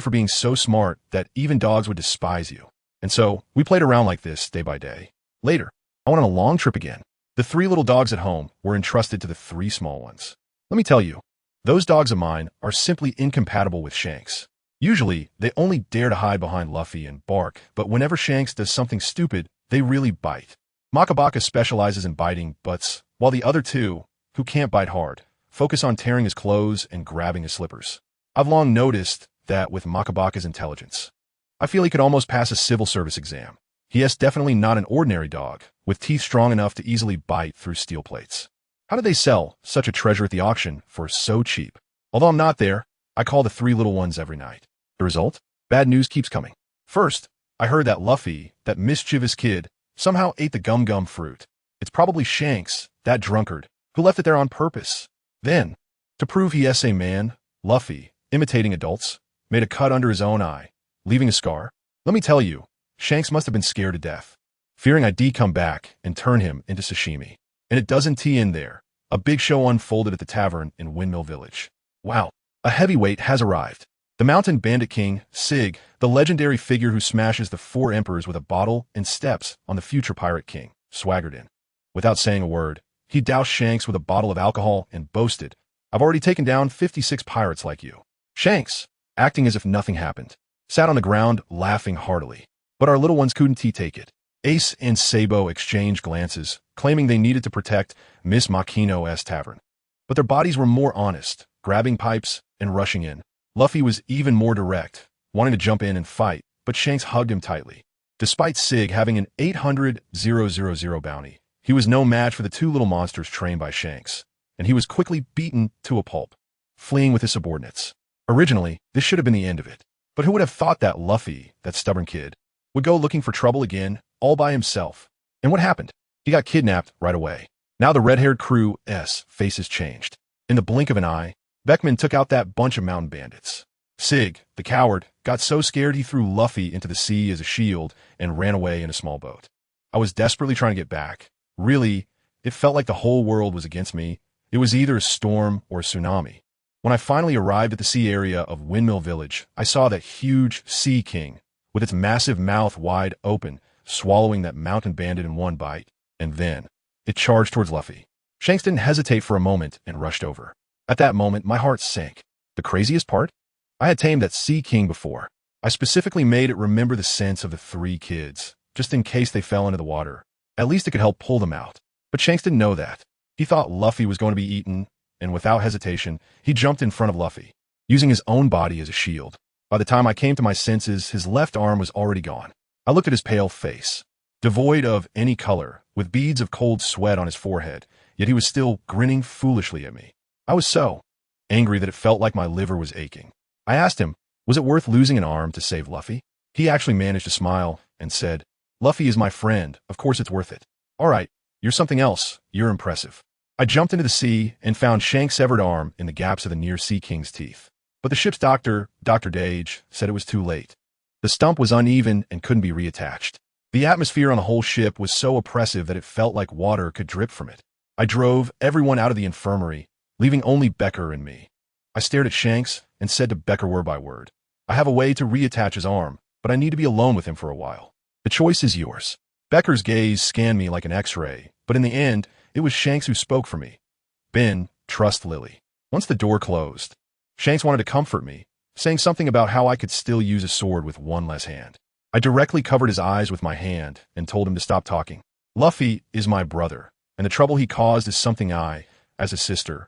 Speaker 1: for being so smart that even dogs would despise you. And so, we played around like this day by day. Later, I went on a long trip again. The 3 little dogs at home were entrusted to the 3 small ones. Let me tell you, those dogs of mine are simply incompatible with Shanks. Usually, they only dare to hide behind Luffy and bark, but whenever Shanks does something stupid, they really bite. Makabaka specializes in biting butts, while the other 2, who can't bite hard, focus on tearing his clothes and grabbing his slippers. I've long noticed that with Makabaka's intelligence. I feel he could almost pass a civil service exam. He is definitely not an ordinary dog, with teeth strong enough to easily bite through steel plates. How did they sell such a treasure at the auction for so cheap? Although I'm not there, I call the 3 little ones every night. The result? Bad news keeps coming. First, I heard that Luffy, that mischievous kid, somehow ate the gum-gum fruit. It's probably Shanks, that drunkard, who left it there on purpose. Then, to prove he is a man, Luffy, imitating adults, made a cut under his own eye, leaving a scar. Let me tell you, Shanks must have been scared to death, fearing I'd come back and turn him into sashimi. And it doesn't in there. A big show unfolded at the tavern in Windmill Village. Wow, a heavyweight has arrived. The Mountain Bandit King, Sig, the legendary figure who smashes the 4 emperors with a bottle and steps on the future Pirate King, swaggered in. Without saying a word, he doused Shanks with a bottle of alcohol and boasted, I've already taken down 56 pirates like you. Shanks, acting as if nothing happened, sat on the ground laughing heartily. But our little ones couldn't take it. Ace and Sabo exchanged glances, claiming they needed to protect Miss Makino's tavern. But their bodies were more honest, grabbing pipes and rushing in. Luffy was even more direct, wanting to jump in and fight, but Shanks hugged him tightly. Despite Sig having an 800,000 bounty, he was no match for the 2 little monsters trained by Shanks, and he was quickly beaten to a pulp, fleeing with his subordinates. Originally, this should have been the end of it. But who would have thought that Luffy, that stubborn kid, would go looking for trouble again, all by himself? And what happened? He got kidnapped right away. Now the red-haired crew's faces changed. In the blink of an eye, Beckman took out that bunch of mountain bandits. Sig, the coward, got so scared he threw Luffy into the sea as a shield and ran away in a small boat. I was desperately trying to get back. Really, it felt like the whole world was against me. It was either a storm or a tsunami. When I finally arrived at the sea area of Windmill Village, I saw that huge Sea King, with its massive mouth wide open, swallowing that mountain bandit in one bite, and then it charged towards Luffy. Shanks didn't hesitate for a moment and rushed over. At that moment, my heart sank. The craziest part? I had tamed that Sea King before. I specifically made it remember the sense of the 3 kids, just in case they fell into the water. At least it could help pull them out. But Shanks didn't know that. He thought Luffy was going to be eaten, and without hesitation, he jumped in front of Luffy, using his own body as a shield. By the time I came to my senses, his left arm was already gone. I looked at his pale face, devoid of any color, with beads of cold sweat on his forehead, yet he was still grinning foolishly at me. I was so angry that it felt like my liver was aching. I asked him, was it worth losing an arm to save Luffy? He actually managed to smile and said, Luffy is my friend, of course it's worth it. All right, you're something else, you're impressive. I jumped into the sea and found Shanks' severed arm in the gaps of the near Sea King's teeth. But the ship's doctor, Dr. Dage, said it was too late. The stump was uneven and couldn't be reattached. The atmosphere on the whole ship was so oppressive that it felt like water could drip from it. I drove everyone out of the infirmary, leaving only Becker and me. I stared at Shanks and said to Becker word by word, I have a way to reattach his arm, but I need to be alone with him for a while. The choice is yours. Becker's gaze scanned me like an x-ray, but in the end, it was Shanks who spoke for me. Ben, trust Lily. Once the door closed, Shanks wanted to comfort me, saying something about how I could still use a sword with one less hand. I directly covered his eyes with my hand and told him to stop talking. Luffy is my brother, and the trouble he caused is something I, as a sister,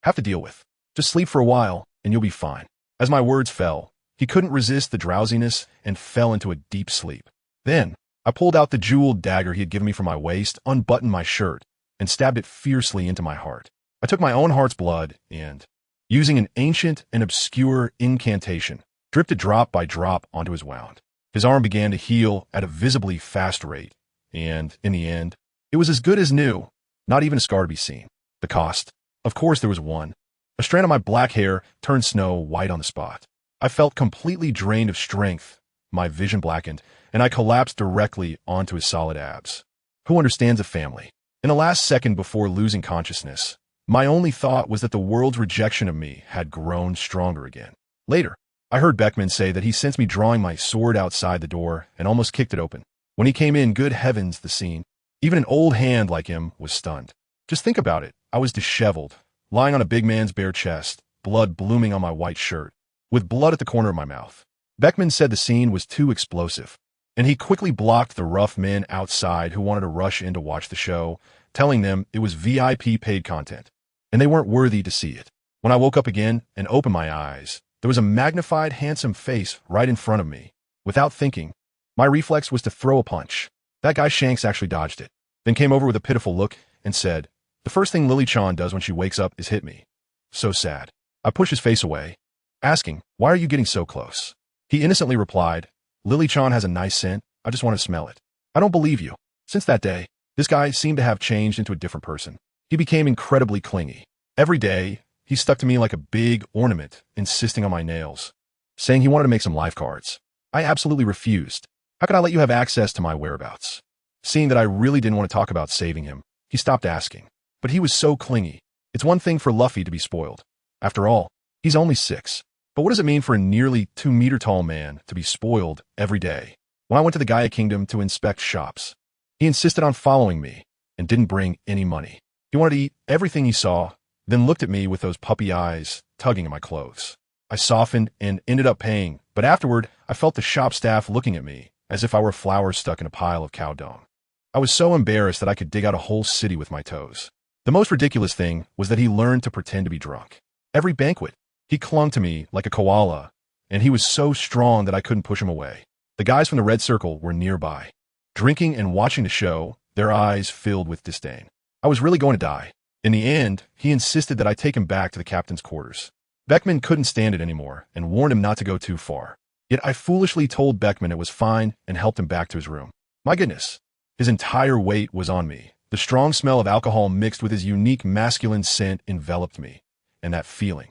Speaker 1: have to deal with. Just sleep for a while, and you'll be fine. As my words fell, he couldn't resist the drowsiness and fell into a deep sleep. Then, I pulled out the jeweled dagger he had given me from my waist, unbuttoned my shirt, and stabbed it fiercely into my heart. I took my own heart's blood and, using an ancient and obscure incantation, dripped it drop by drop onto his wound. His arm began to heal at a visibly fast rate, and, in the end, It was as good as new, not even a scar to be seen. The cost? Of course there was one. A strand of my black hair turned snow white on the spot. I felt completely drained of strength, my vision blackened, and I collapsed directly onto his solid abs. Who understands a family? In the last second before losing consciousness, my only thought was that the world's rejection of me had grown stronger again. Later, I heard Beckman say that he sensed me drawing my sword outside the door and almost kicked it open. When he came in, good heavens, the scene. Even an old hand like him was stunned. Just think about it. I was disheveled, lying on a big man's bare chest, blood blooming on my white shirt, with blood at the corner of my mouth. Beckman said the scene was too explosive, and he quickly blocked the rough men outside who wanted to rush in to watch the show, telling them it was VIP paid content, and they weren't worthy to see it. When I woke up again and opened my eyes, there was a magnified, handsome face right in front of me. Without thinking, my reflex was to throw a punch. That guy Shanks actually dodged it, then came over with a pitiful look and said, "The first thing Lily Chan does when she wakes up is hit me." So sad. I pushed his face away, asking, "Why are you getting so close?" He innocently replied, "Lily Chan has a nice scent. I just want to smell it." I don't believe you. Since that day, this guy seemed to have changed into a different person. He became incredibly clingy. Every day, he stuck to me like a big ornament, insisting on my nails, saying he wanted to make some life cards. I absolutely refused. How could I let you have access to my whereabouts? Seeing that I really didn't want to talk about saving him, he stopped asking. But he was so clingy. It's one thing for Luffy to be spoiled. After all, he's only 6. But what does it mean for a nearly 2-meter-tall man to be spoiled every day? When I went to the Gaia Kingdom to inspect shops, he insisted on following me and didn't bring any money. He wanted to eat everything he saw, then looked at me with those puppy eyes tugging at my clothes. I softened and ended up paying, but afterward, I felt the shop staff looking at me as if I were flowers stuck in a pile of cow dung. I was so embarrassed that I could dig out a whole city with my toes. The most ridiculous thing was that he learned to pretend to be drunk. Every banquet, he clung to me like a koala, and he was so strong that I couldn't push him away. The guys from the Red Circle were nearby, drinking and watching the show, their eyes filled with disdain. I was really going to die. In the end, he insisted that I take him back to the captain's quarters. Beckman couldn't stand it anymore and warned him not to go too far. Yet I foolishly told Beckman it was fine and helped him back to his room. My goodness, his entire weight was on me. The strong smell of alcohol mixed with his unique masculine scent enveloped me, and that feeling.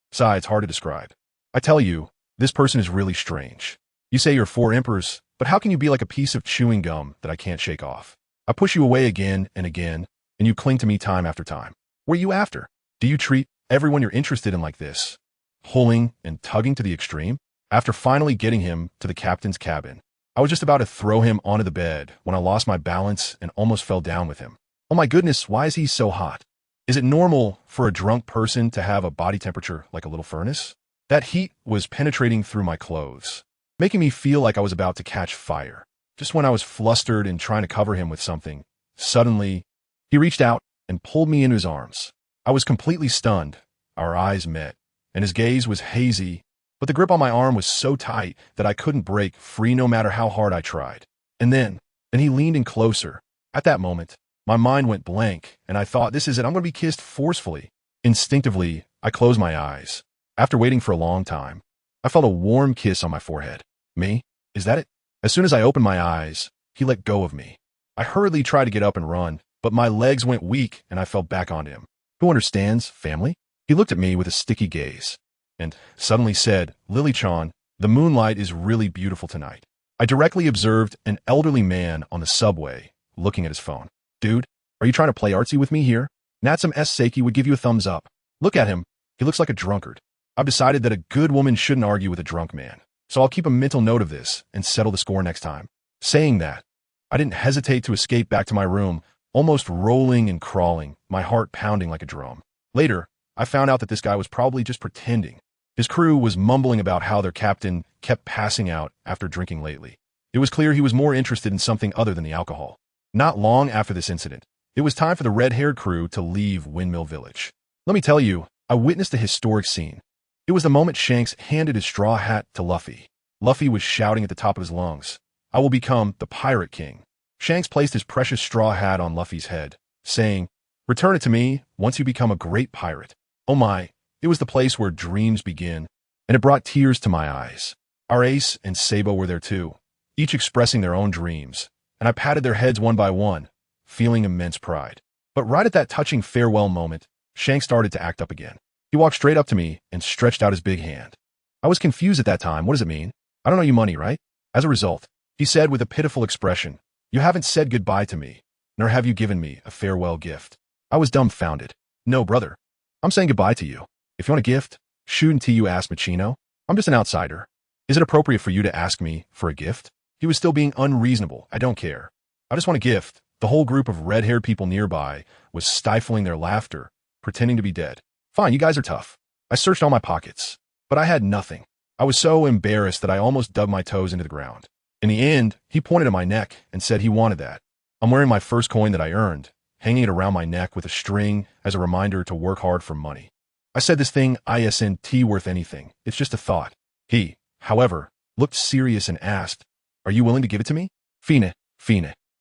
Speaker 1: Besides, hard to describe. I tell you, this person is really strange. You say you're 4 emperors, but how can you be like a piece of chewing gum that I can't shake off? I push you away again and again, and you cling to me time after time. What are you after? Do you treat everyone you're interested in like this, pulling and tugging to the extreme? After finally getting him to the captain's cabin, I was just about to throw him onto the bed when I lost my balance and almost fell down with him. Oh my goodness, why is he so hot? Is it normal for a drunk person to have a body temperature like a little furnace? That heat was penetrating through my clothes, making me feel like I was about to catch fire. Just when I was flustered and trying to cover him with something, suddenly, he reached out and pulled me into his arms. I was completely stunned. Our eyes met, and his gaze was hazy, but the grip on my arm was so tight that I couldn't break free no matter how hard I tried. And then he leaned in closer. At that moment, my mind went blank, and I thought, this is it, I'm going to be kissed forcefully. Instinctively, I closed my eyes. After waiting for a long time, I felt a warm kiss on my forehead. Me? Is that it? As soon as I opened my eyes, he let go of me. I hurriedly tried to get up and run, but my legs went weak and I fell back onto him. Who understands family? He looked at me with a sticky gaze and suddenly said, "Lily Chan, the moonlight is really beautiful tonight." I directly observed an elderly man on the subway looking at his phone. "Dude, are you trying to play artsy with me here?" Natsum S. Seiki would give you a thumbs up. Look at him. He looks like a drunkard. I've decided that a good woman shouldn't argue with a drunk man, so I'll keep a mental note of this and settle the score next time. Saying that, I didn't hesitate to escape back to my room, almost rolling and crawling, my heart pounding like a drum. Later, I found out that this guy was probably just pretending. His crew was mumbling about how their captain kept passing out after drinking lately. It was clear he was more interested in something other than the alcohol. Not long after this incident, it was time for the red-haired crew to leave Windmill Village. Let me tell you, I witnessed a historic scene. It was the moment Shanks handed his straw hat to Luffy. Luffy was shouting at the top of his lungs, "I will become the Pirate King." Shanks placed his precious straw hat on Luffy's head, saying, "Return it to me once you become a great pirate." Oh my, it was the place where dreams begin, and it brought tears to my eyes. Our Ace and Sabo were there too, each expressing their own dreams, and I patted their heads one by one, feeling immense pride. But right at that touching farewell moment, Shanks started to act up again. He walked straight up to me and stretched out his big hand. I was confused at that time. What does it mean? I don't owe you money, right? As a result, he said with a pitiful expression, you haven't said goodbye to me, nor have you given me a farewell gift. I was dumbfounded. No, brother. I'm saying goodbye to you. If you want a gift, shouldn't you ask Machino? I'm just an outsider. Is it appropriate for you to ask me for a gift? He was still being unreasonable. I don't care. I just want a gift. The whole group of red-haired people nearby was stifling their laughter, pretending to be dead. Fine, you guys are tough. I searched all my pockets, but I had nothing. I was so embarrassed that I almost dug my toes into the ground. In the end, he pointed at my neck and said he wanted that. I'm wearing my first coin that I earned, hanging it around my neck with a string as a reminder to work hard for money. I said this thing isn't worth anything. It's just a thought. He, however, looked serious and asked, are you willing to give it to me? Fine,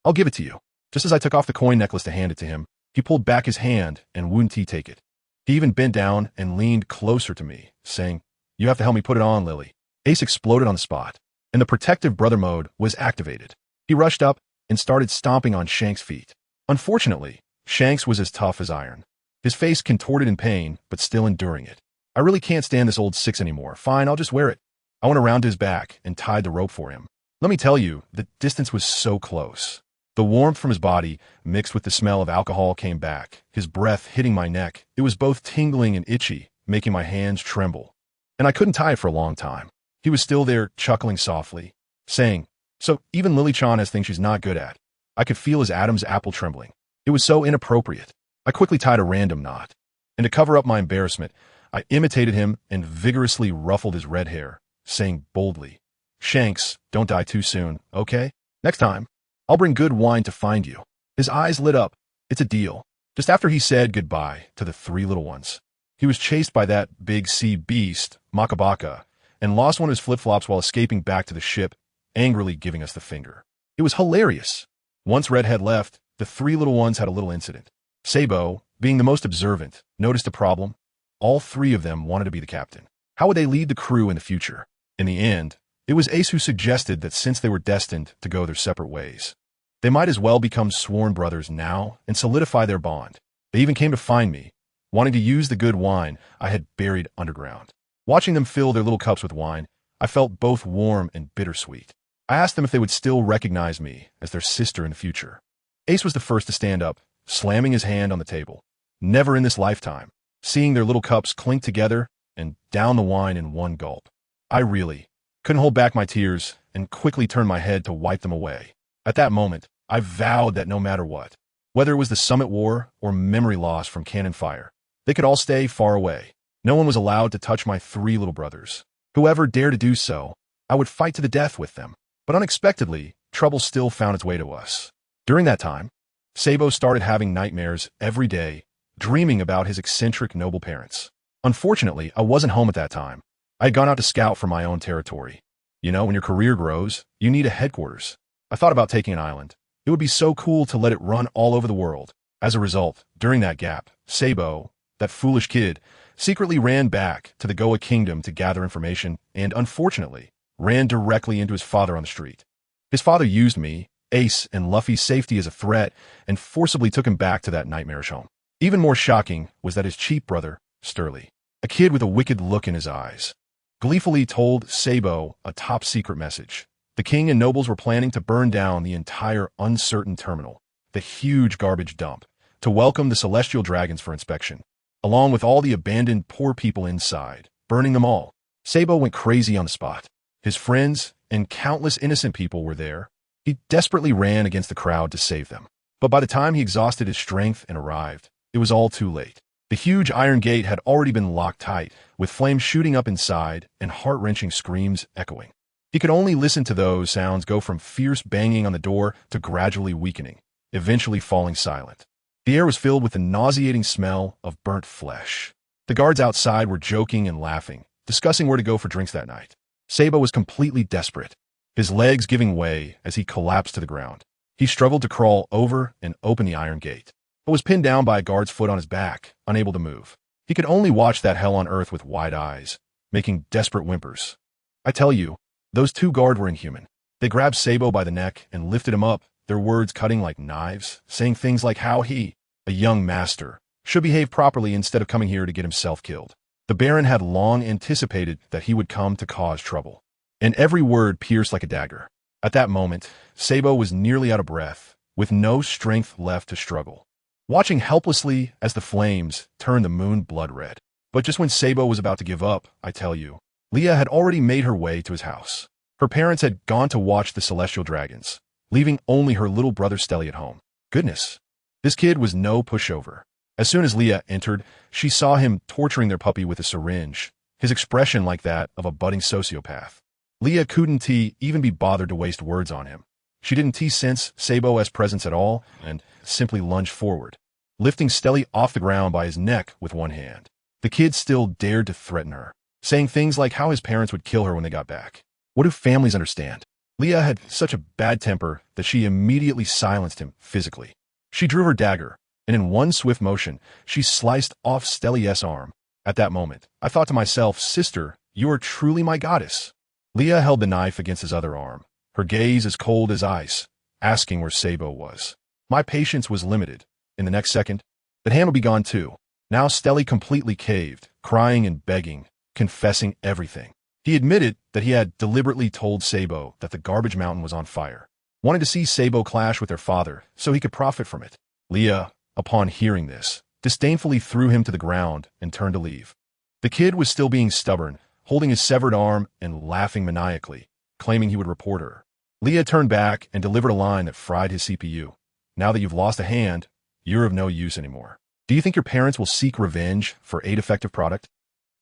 Speaker 1: I'll give it to you. Just as I took off the coin necklace to hand it to him, he pulled back his hand and wouldn't he take it. He even bent down and leaned closer to me, saying, you have to help me put it on, Lily. Ace exploded on the spot, and the protective brother mode was activated. He rushed up and started stomping on Shanks' feet. Unfortunately, Shanks was as tough as iron. His face contorted in pain, but still enduring it. I really can't stand this old six anymore. Fine, I'll just wear it. I went around his back and tied the rope for him. Let me tell you, the distance was so close. The warmth from his body, mixed with the smell of alcohol, came back, his breath hitting my neck. It was both tingling and itchy, making my hands tremble. And I couldn't tie it for a long time. He was still there, chuckling softly, saying, so even Lily-chan has things she's not good at. I could feel his Adam's apple trembling. It was so inappropriate. I quickly tied a random knot, and to cover up my embarrassment, I imitated him and vigorously ruffled his red hair, saying boldly, Shanks, don't die too soon, okay? Next time, I'll bring good wine to find you. His eyes lit up. It's a deal. Just after he said goodbye to the three little ones, he was chased by that big sea beast, Makabaka, and lost one of his flip-flops while escaping back to the ship, angrily giving us the finger. It was hilarious. Once Red had left, the three little ones had a little incident. Sabo, being the most observant, noticed a problem. All three of them wanted to be the captain. How would they lead the crew in the future? In the end, it was Ace who suggested that since they were destined to go their separate ways, they might as well become sworn brothers now and solidify their bond. They even came to find me, wanting to use the good wine I had buried underground. Watching them fill their little cups with wine, I felt both warm and bittersweet. I asked them if they would still recognize me as their sister in the future. Ace was the first to stand up, slamming his hand on the table. Never in this lifetime, seeing their little cups clink together and down the wine in one gulp. I really couldn't hold back my tears and quickly turned my head to wipe them away. At that moment, I vowed that no matter what, whether it was the Summit War or memory loss from cannon fire, they could all stay far away. No one was allowed to touch my three little brothers. Whoever dared to do so, I would fight to the death with them. But unexpectedly, trouble still found its way to us. During that time, Sabo started having nightmares every day, dreaming about his eccentric noble parents. Unfortunately, I wasn't home at that time. I had gone out to scout for my own territory. You know, when your career grows, you need a headquarters. I thought about taking an island. It would be so cool to let it run all over the world. As a result, during that gap, Sabo, that foolish kid, secretly ran back to the Goa Kingdom to gather information and, unfortunately, ran directly into his father on the street. His father used me, Ace, and Luffy's safety as a threat and forcibly took him back to that nightmarish home. Even more shocking was that his cheap brother, Sturley, a kid with a wicked look in his eyes, gleefully told Sabo a top-secret message. The king and nobles were planning to burn down the entire uncertain terminal, the huge garbage dump, to welcome the celestial dragons for inspection, along with all the abandoned poor people inside, burning them all. Sabo went crazy on the spot. His friends and countless innocent people were there. He desperately ran against the crowd to save them. But by the time he exhausted his strength and arrived, it was all too late. The huge iron gate had already been locked tight, with flames shooting up inside and heart-wrenching screams echoing. He could only listen to those sounds go from fierce banging on the door to gradually weakening, eventually falling silent. The air was filled with the nauseating smell of burnt flesh. The guards outside were joking and laughing, discussing where to go for drinks that night. Sabo was completely desperate, his legs giving way as he collapsed to the ground. He struggled to crawl over and open the iron gate, but was pinned down by a guard's foot on his back, unable to move. He could only watch that hell on earth with wide eyes, making desperate whimpers. I tell you, those two guards were inhuman. They grabbed Sabo by the neck and lifted him up, their their words cutting like knives, saying things like how he, a young master, should behave properly instead of coming here to get himself killed. The Baron had long anticipated that he would come to cause trouble, and every word pierced like a dagger. At that moment, Sabo was nearly out of breath, with no strength left to struggle, watching helplessly as the flames turned the moon blood red. But just when Sabo was about to give up, I tell you, Leah had already made her way to his house. Her parents had gone to watch the celestial dragons, leaving only her little brother Stelly at home. Goodness, this kid was no pushover. As soon as Leah entered, she saw him torturing their puppy with a syringe, his expression like that of a budding sociopath. Leah couldn't even be bothered to waste words on him. She didn't sense Sabo's presence at all and simply lunged forward, lifting Stelly off the ground by his neck with one hand. The kid still dared to threaten her, saying things like how his parents would kill her when they got back. What do families understand? Leah had such a bad temper that she immediately silenced him physically. She drew her dagger, and in one swift motion, she sliced off Stelly's arm. At that moment, I thought to myself, "Sister, you are truly my goddess." Leah held the knife against his other arm, her gaze as cold as ice, asking where Sabo was. My patience was limited. In the next second, that hand would be gone too. Now Stelly completely caved, crying and begging, confessing everything. He admitted that he had deliberately told Sabo that the garbage mountain was on fire, wanting to see Sabo clash with their father so he could profit from it. Leah, upon hearing this, disdainfully threw him to the ground and turned to leave. The kid was still being stubborn, holding his severed arm and laughing maniacally, claiming he would report her. Leah turned back and delivered a line that fried his CPU. "Now that you've lost a hand, you're of no use anymore. Do you think your parents will seek revenge for a defective product?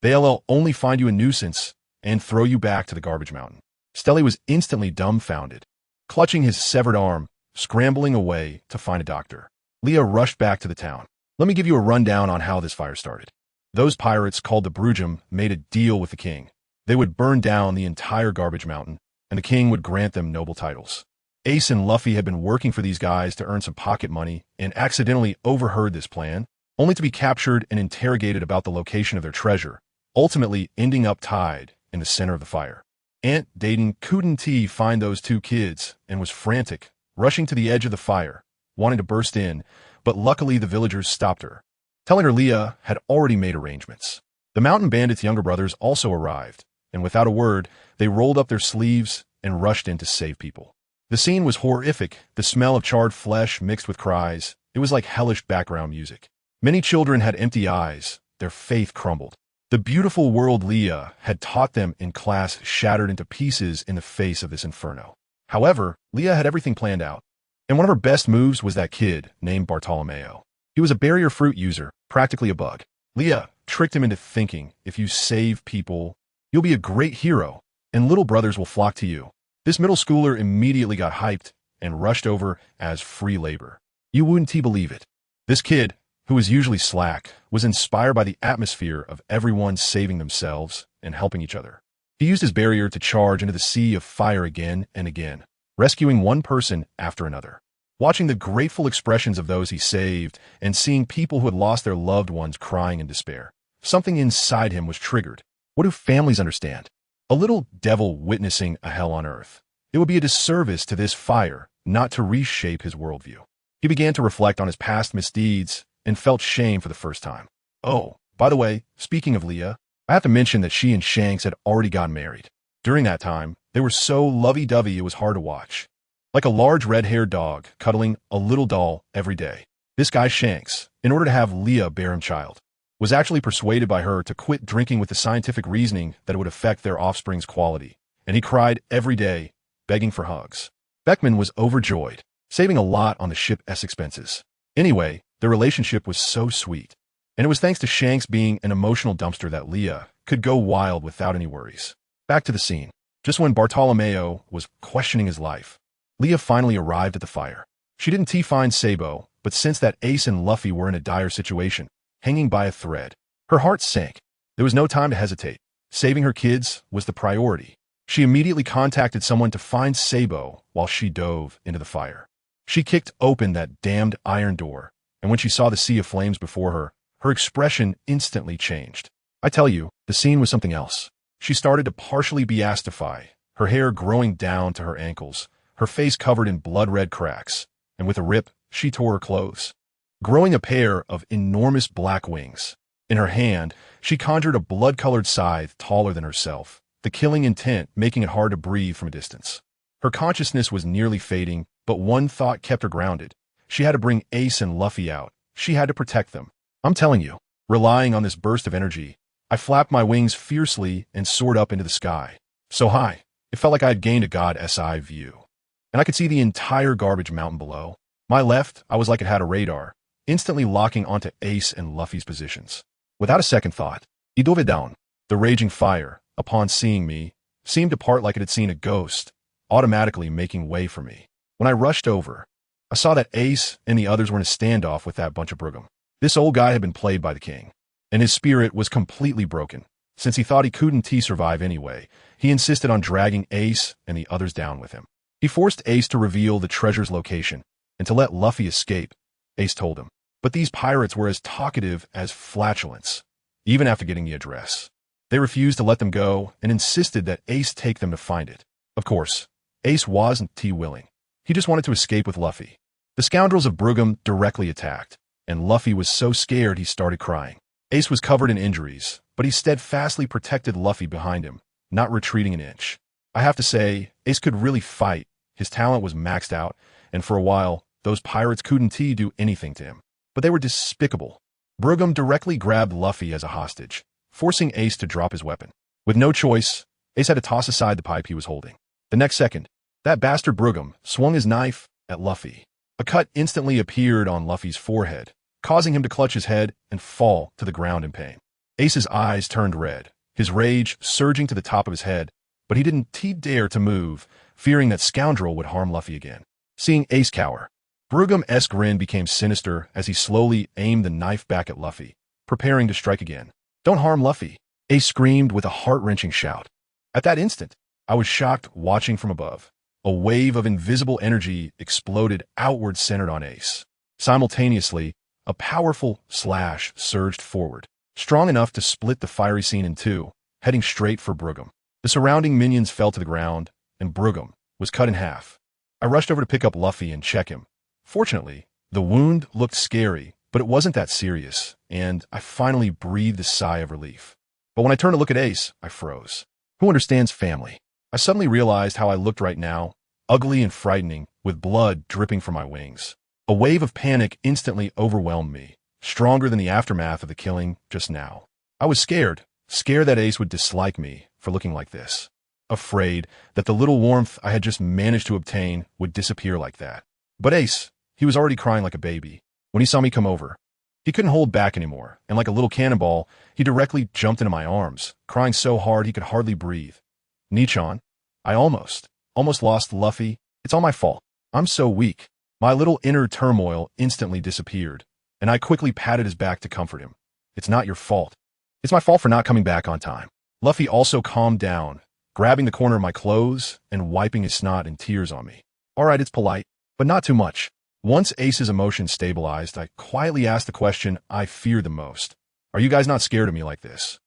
Speaker 1: They'll only find you a nuisance and throw you back to the garbage mountain." Stelly was instantly dumbfounded, clutching his severed arm, scrambling away to find a doctor. Leah rushed back to the town. "Let me give you a rundown on how this fire started. Those pirates called the Brujum made a deal with the king. They would burn down the entire garbage mountain, and the king would grant them noble titles. Ace and Luffy had been working for these guys to earn some pocket money and accidentally overheard this plan, only to be captured and interrogated about the location of their treasure, ultimately ending up tied in the center of the fire. Aunt Dayton couldn't find those two kids and was frantic, rushing to the edge of the fire, wanting to burst in, but luckily the villagers stopped her, telling her Leah had already made arrangements. The mountain bandits' younger brothers also arrived, and without a word, they rolled up their sleeves and rushed in to save people. The scene was horrific, the smell of charred flesh mixed with cries. It was like hellish background music. Many children had empty eyes, their faith crumbled. The beautiful world Leah had taught them in class shattered into pieces in the face of this inferno. However, Leah had everything planned out, and one of her best moves was that kid named Bartolomeo. He was a barrier fruit user, practically a bug. Leah tricked him into thinking, if you save people, you'll be a great hero, and little brothers will flock to you. This middle schooler immediately got hyped and rushed over as free labor. You wouldn't believe it. This kid, who was usually slack, was inspired by the atmosphere of everyone saving themselves and helping each other. He used his barrier to charge into the sea of fire again and again, rescuing one person after another. Watching the grateful expressions of those he saved and seeing people who had lost their loved ones crying in despair, something inside him was triggered. What do families understand? A little devil witnessing a hell on earth. It would be a disservice to this fire not to reshape his worldview. He began to reflect on his past misdeeds and felt shame for the first time. Oh, by the way, speaking of Leah, I have to mention that she and Shanks had already gotten married. During that time, they were so lovey-dovey it was hard to watch. Like a large red-haired dog cuddling a little doll every day. This guy Shanks, in order to have Leah bear him child, was actually persuaded by her to quit drinking with the scientific reasoning that it would affect their offspring's quality, and he cried every day, begging for hugs. Beckman was overjoyed, saving a lot on the ship's expenses. Anyway, their relationship was so sweet, and it was thanks to Shanks being an emotional dumpster that Leah could go wild without any worries. Back to the scene. Just when Bartolomeo was questioning his life, Leah finally arrived at the fire. She didn't find Sabo, but sensed that Ace and Luffy were in a dire situation, hanging by a thread. Her heart sank. There was no time to hesitate. Saving her kids was the priority. She immediately contacted someone to find Sabo while she dove into the fire. She kicked open that damned iron door, and when she saw the sea of flames before her, her expression instantly changed. I tell you, the scene was something else. She started to partially beastify, her hair growing down to her ankles, her face covered in blood-red cracks, and with a rip, she tore her clothes, growing a pair of enormous black wings. In her hand, she conjured a blood-colored scythe taller than herself, the killing intent making it hard to breathe from a distance. Her consciousness was nearly fading, but one thought kept her grounded. She had to bring Ace and Luffy out. She had to protect them. I'm telling you, relying on this burst of energy, I flapped my wings fiercely and soared up into the sky. So high, it felt like I had gained a God's eye view. And I could see the entire garbage mountain below. My left, I was like it had a radar, instantly locking onto Ace and Luffy's positions. Without a second thought, I dove down. The raging fire, upon seeing me, seemed to part like it had seen a ghost, automatically making way for me. When I rushed over, I saw that Ace and the others were in a standoff with that bunch of Brugum. This old guy had been played by the king, and his spirit was completely broken. Since he thought he couldn't survive anyway, he insisted on dragging Ace and the others down with him. He forced Ace to reveal the treasure's location and to let Luffy escape, Ace told him. But these pirates were as talkative as flatulence, even after getting the address. They refused to let them go and insisted that Ace take them to find it. Of course, Ace wasn't willing. He just wanted to escape with Luffy. The scoundrels of Brugum directly attacked, and Luffy was so scared he started crying. Ace was covered in injuries, but he steadfastly protected Luffy behind him, not retreating an inch. I have to say, Ace could really fight. His talent was maxed out, and for a while, those pirates couldn't do anything to him. But they were despicable. Brugum directly grabbed Luffy as a hostage, forcing Ace to drop his weapon. With no choice, Ace had to toss aside the pipe he was holding. The next second, that bastard Brugum swung his knife at Luffy. A cut instantly appeared on Luffy's forehead, causing him to clutch his head and fall to the ground in pain. Ace's eyes turned red, his rage surging to the top of his head, but he didn't dare to move, fearing that scoundrel would harm Luffy again. Seeing Ace cower, Brugum's grin became sinister as he slowly aimed the knife back at Luffy, preparing to strike again. "Don't harm Luffy," Ace screamed with a heart-wrenching shout. At that instant, I was shocked watching from above. A wave of invisible energy exploded outward centered on Ace. Simultaneously, a powerful slash surged forward, strong enough to split the fiery scene in two, heading straight for Brugum. The surrounding minions fell to the ground, and Brugum was cut in half. I rushed over to pick up Luffy and check him. Fortunately, the wound looked scary, but it wasn't that serious, and I finally breathed a sigh of relief. But when I turned to look at Ace, I froze. Who understands family? I suddenly realized how I looked right now, ugly and frightening, with blood dripping from my wings. A wave of panic instantly overwhelmed me, stronger than the aftermath of the killing just now. I was scared that Ace would dislike me for looking like this. Afraid that the little warmth I had just managed to obtain would disappear like that. But Ace, he was already crying like a baby. When he saw me come over, he couldn't hold back anymore, and like a little cannonball, he directly jumped into my arms, crying so hard he could hardly breathe. "Nichan, I almost lost Luffy. It's all my fault. I'm so weak." My little inner turmoil instantly disappeared, and I quickly patted his back to comfort him. "It's not your fault. It's my fault for not coming back on time." Luffy also calmed down, grabbing the corner of my clothes and wiping his snot and tears on me. "All right, it's polite, but not too much." Once Ace's emotions stabilized, I quietly asked the question I feared the most. "Are you guys not scared of me like this?"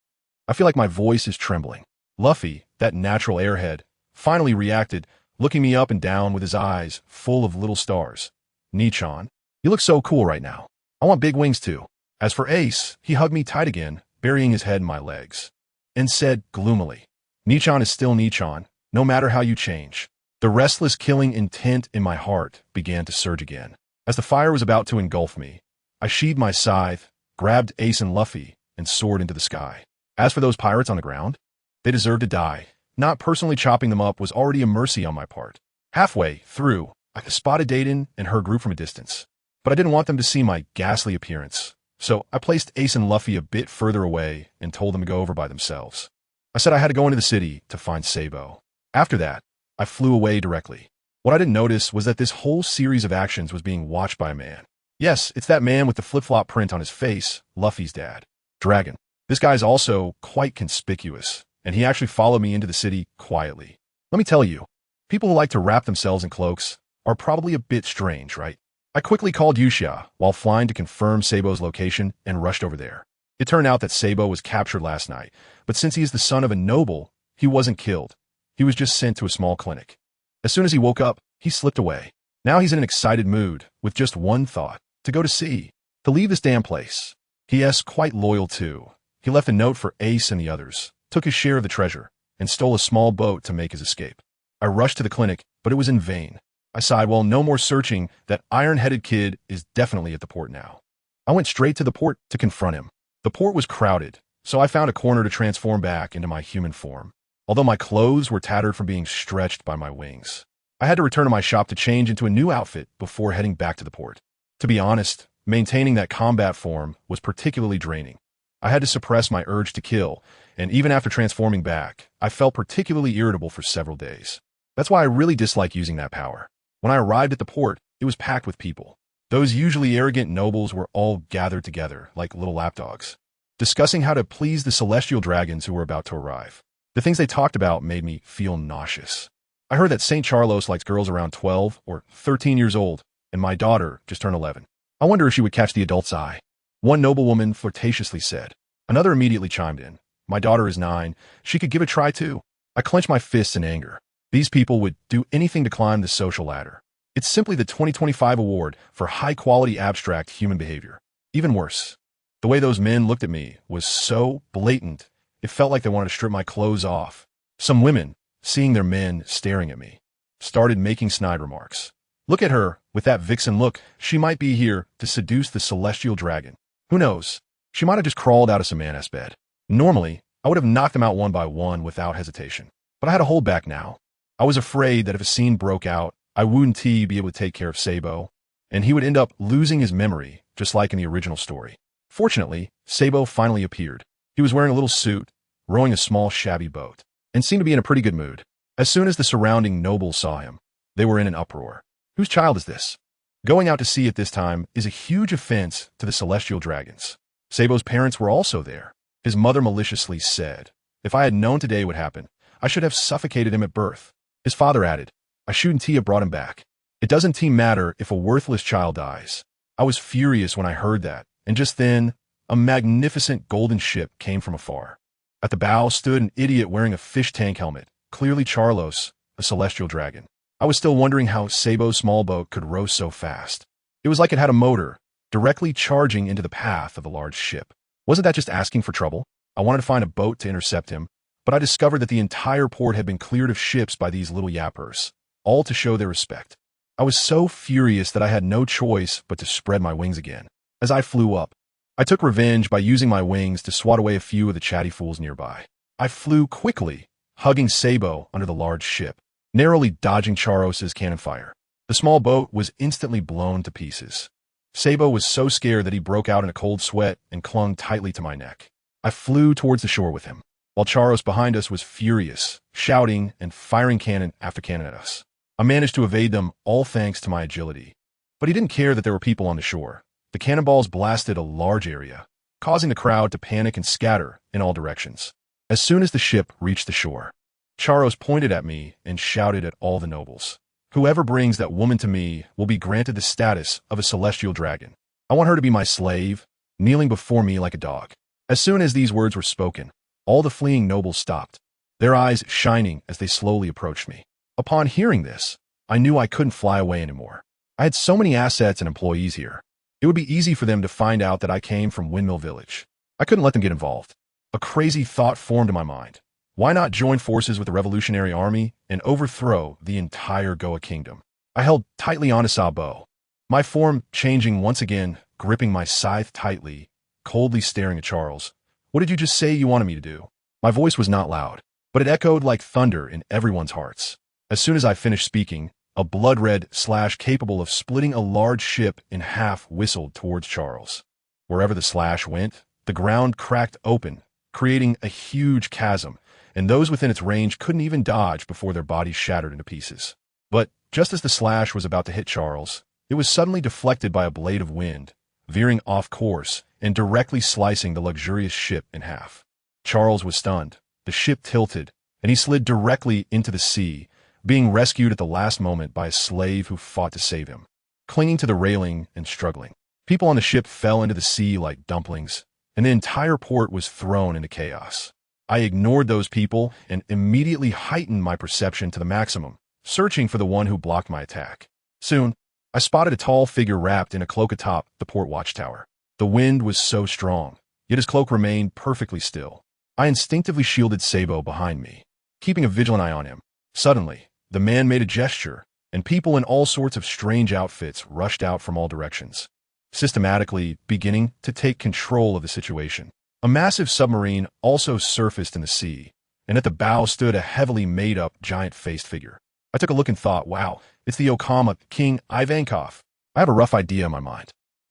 Speaker 1: I feel like my voice is trembling. Luffy, that natural airhead, finally reacted, looking me up and down with his eyes full of little stars. "Nichan, you look so cool right now. I want big wings too." As for Ace, he hugged me tight again, burying his head in my legs, and said gloomily, "Nichan is still Nichan, no matter how you change." The restless killing intent in my heart began to surge again. As the fire was about to engulf me, I sheathed my scythe, grabbed Ace and Luffy, and soared into the sky. As for those pirates on the ground, they deserved to die. Not personally chopping them up was already a mercy on my part. Halfway through, I spotted Dayton and her group from a distance, but I didn't want them to see my ghastly appearance, so I placed Ace and Luffy a bit further away and told them to go over by themselves. I said I had to go into the city to find Sabo. After that, I flew away directly. What I didn't notice was that this whole series of actions was being watched by a man. Yes, it's that man with the flip-flop print on his face, Luffy's dad, Dragon. This guy's also quite conspicuous, and he actually followed me into the city quietly. Let me tell you, people who like to wrap themselves in cloaks are probably a bit strange, right? I quickly called Yuxia while flying to confirm Sabo's location and rushed over there. It turned out that Sabo was captured last night, but since he is the son of a noble, he wasn't killed. He was just sent to a small clinic. As soon as he woke up, He slipped away. Now he's in an excited mood, with just one thought: to go to sea. To leave this damn place. P.S. quite loyal too. He left a note for Ace and the others, took his share of the treasure, and stole a small boat to make his escape. I rushed to the clinic, but it was in vain. I sighed, well, no more searching. That iron-headed kid is definitely at the port now. I went straight to the port to confront him. The port was crowded, so I found a corner to transform back into my human form. Although my clothes were tattered from being stretched by my wings, I had to return to my shop to change into a new outfit before heading back to the port. To be honest, maintaining that combat form was particularly draining. I had to suppress my urge to kill, and even after transforming back, I felt particularly irritable for several days. That's why I really dislike using that power. When I arrived at the port, it was packed with people. Those usually arrogant nobles were all gathered together like little lapdogs, discussing how to please the celestial dragons who were about to arrive. The things they talked about made me feel nauseous. I heard that St. Charlos likes girls around 12 or 13 years old, and my daughter just turned 11. I wonder if she would catch the adult's eye. One noblewoman flirtatiously said. Another immediately chimed in. My daughter is 9. She could give it a try too. I clenched my fists in anger. These people would do anything to climb the social ladder. It's simply the 2025 award for high-quality abstract human behavior. Even worse, the way those men looked at me was so blatant, it felt like they wanted to strip my clothes off. Some women, seeing their men staring at me, started making snide remarks. Look at her, with that vixen look. She might be here to seduce the celestial dragon. Who knows? She might have just crawled out of some man-ass bed. Normally, I would have knocked them out one by one without hesitation. But I had to hold back now. I was afraid that if a scene broke out, I wouldn't be able to take care of Sabo, and he would end up losing his memory, just like in the original story. Fortunately, Sabo finally appeared. He was wearing a little suit, rowing a small shabby boat, and seemed to be in a pretty good mood. As soon as the surrounding nobles saw him, they were in an uproar. Whose child is this? Going out to sea at this time is a huge offense to the celestial dragons. Sabo's parents were also there. His mother maliciously said, if I had known today would happen, I should have suffocated him at birth. His father added, I shouldn't have brought him back. It doesn't matter if a worthless child dies. I was furious when I heard that, and just then, a magnificent golden ship came from afar. At the bow stood an idiot wearing a fish tank helmet, clearly Charlos, a celestial dragon. I was still wondering how Sabo's small boat could row so fast. It was like it had a motor, directly charging into the path of the large ship. Wasn't that just asking for trouble? I wanted to find a boat to intercept him, but I discovered that the entire port had been cleared of ships by these little yappers, all to show their respect. I was so furious that I had no choice but to spread my wings again. As I flew up, I took revenge by using my wings to swat away a few of the chatty fools nearby. I flew quickly, hugging Sabo under the large ship, narrowly dodging Charos's cannon fire. The small boat was instantly blown to pieces. Sabo was so scared that he broke out in a cold sweat and clung tightly to my neck. I flew towards the shore with him, while Charos behind us was furious, shouting and firing cannon after cannon at us. I managed to evade them, all thanks to my agility. But he didn't care that there were people on the shore. The cannonballs blasted a large area, causing the crowd to panic and scatter in all directions. As soon as the ship reached the shore, Charos pointed at me and shouted at all the nobles. Whoever brings that woman to me will be granted the status of a celestial dragon. I want her to be my slave, kneeling before me like a dog. As soon as these words were spoken, all the fleeing nobles stopped, their eyes shining as they slowly approached me. Upon hearing this, I knew I couldn't fly away anymore. I had so many assets and employees here. It would be easy for them to find out that I came from Windmill Village. I couldn't let them get involved. A crazy thought formed in my mind. Why not join forces with the Revolutionary Army and overthrow the entire Goa kingdom? I held tightly onto Sabo, my form changing once again, gripping my scythe tightly, coldly staring at Charles. What did you just say you wanted me to do? My voice was not loud, but it echoed like thunder in everyone's hearts. As soon as I finished speaking, a blood-red slash capable of splitting a large ship in half whistled towards Charles. Wherever the slash went, the ground cracked open, creating a huge chasm, and those within its range couldn't even dodge before their bodies shattered into pieces. But just as the slash was about to hit Charles, it was suddenly deflected by a blade of wind, veering off course and directly slicing the luxurious ship in half. Charles was stunned, the ship tilted, and he slid directly into the sea, being rescued at the last moment by a slave who fought to save him, clinging to the railing and struggling. People on the ship fell into the sea like dumplings, and the entire port was thrown into chaos. I ignored those people and immediately heightened my perception to the maximum, searching for the one who blocked my attack. Soon, I spotted a tall figure wrapped in a cloak atop the port watchtower. The wind was so strong, yet his cloak remained perfectly still. I instinctively shielded Sabo behind me, keeping a vigilant eye on him. Suddenly, the man made a gesture, and people in all sorts of strange outfits rushed out from all directions, systematically beginning to take control of the situation. A massive submarine also surfaced in the sea, and at the bow stood a heavily made-up, giant-faced figure. I took a look and thought, wow, it's the Okama King Ivankov. I have a rough idea in my mind.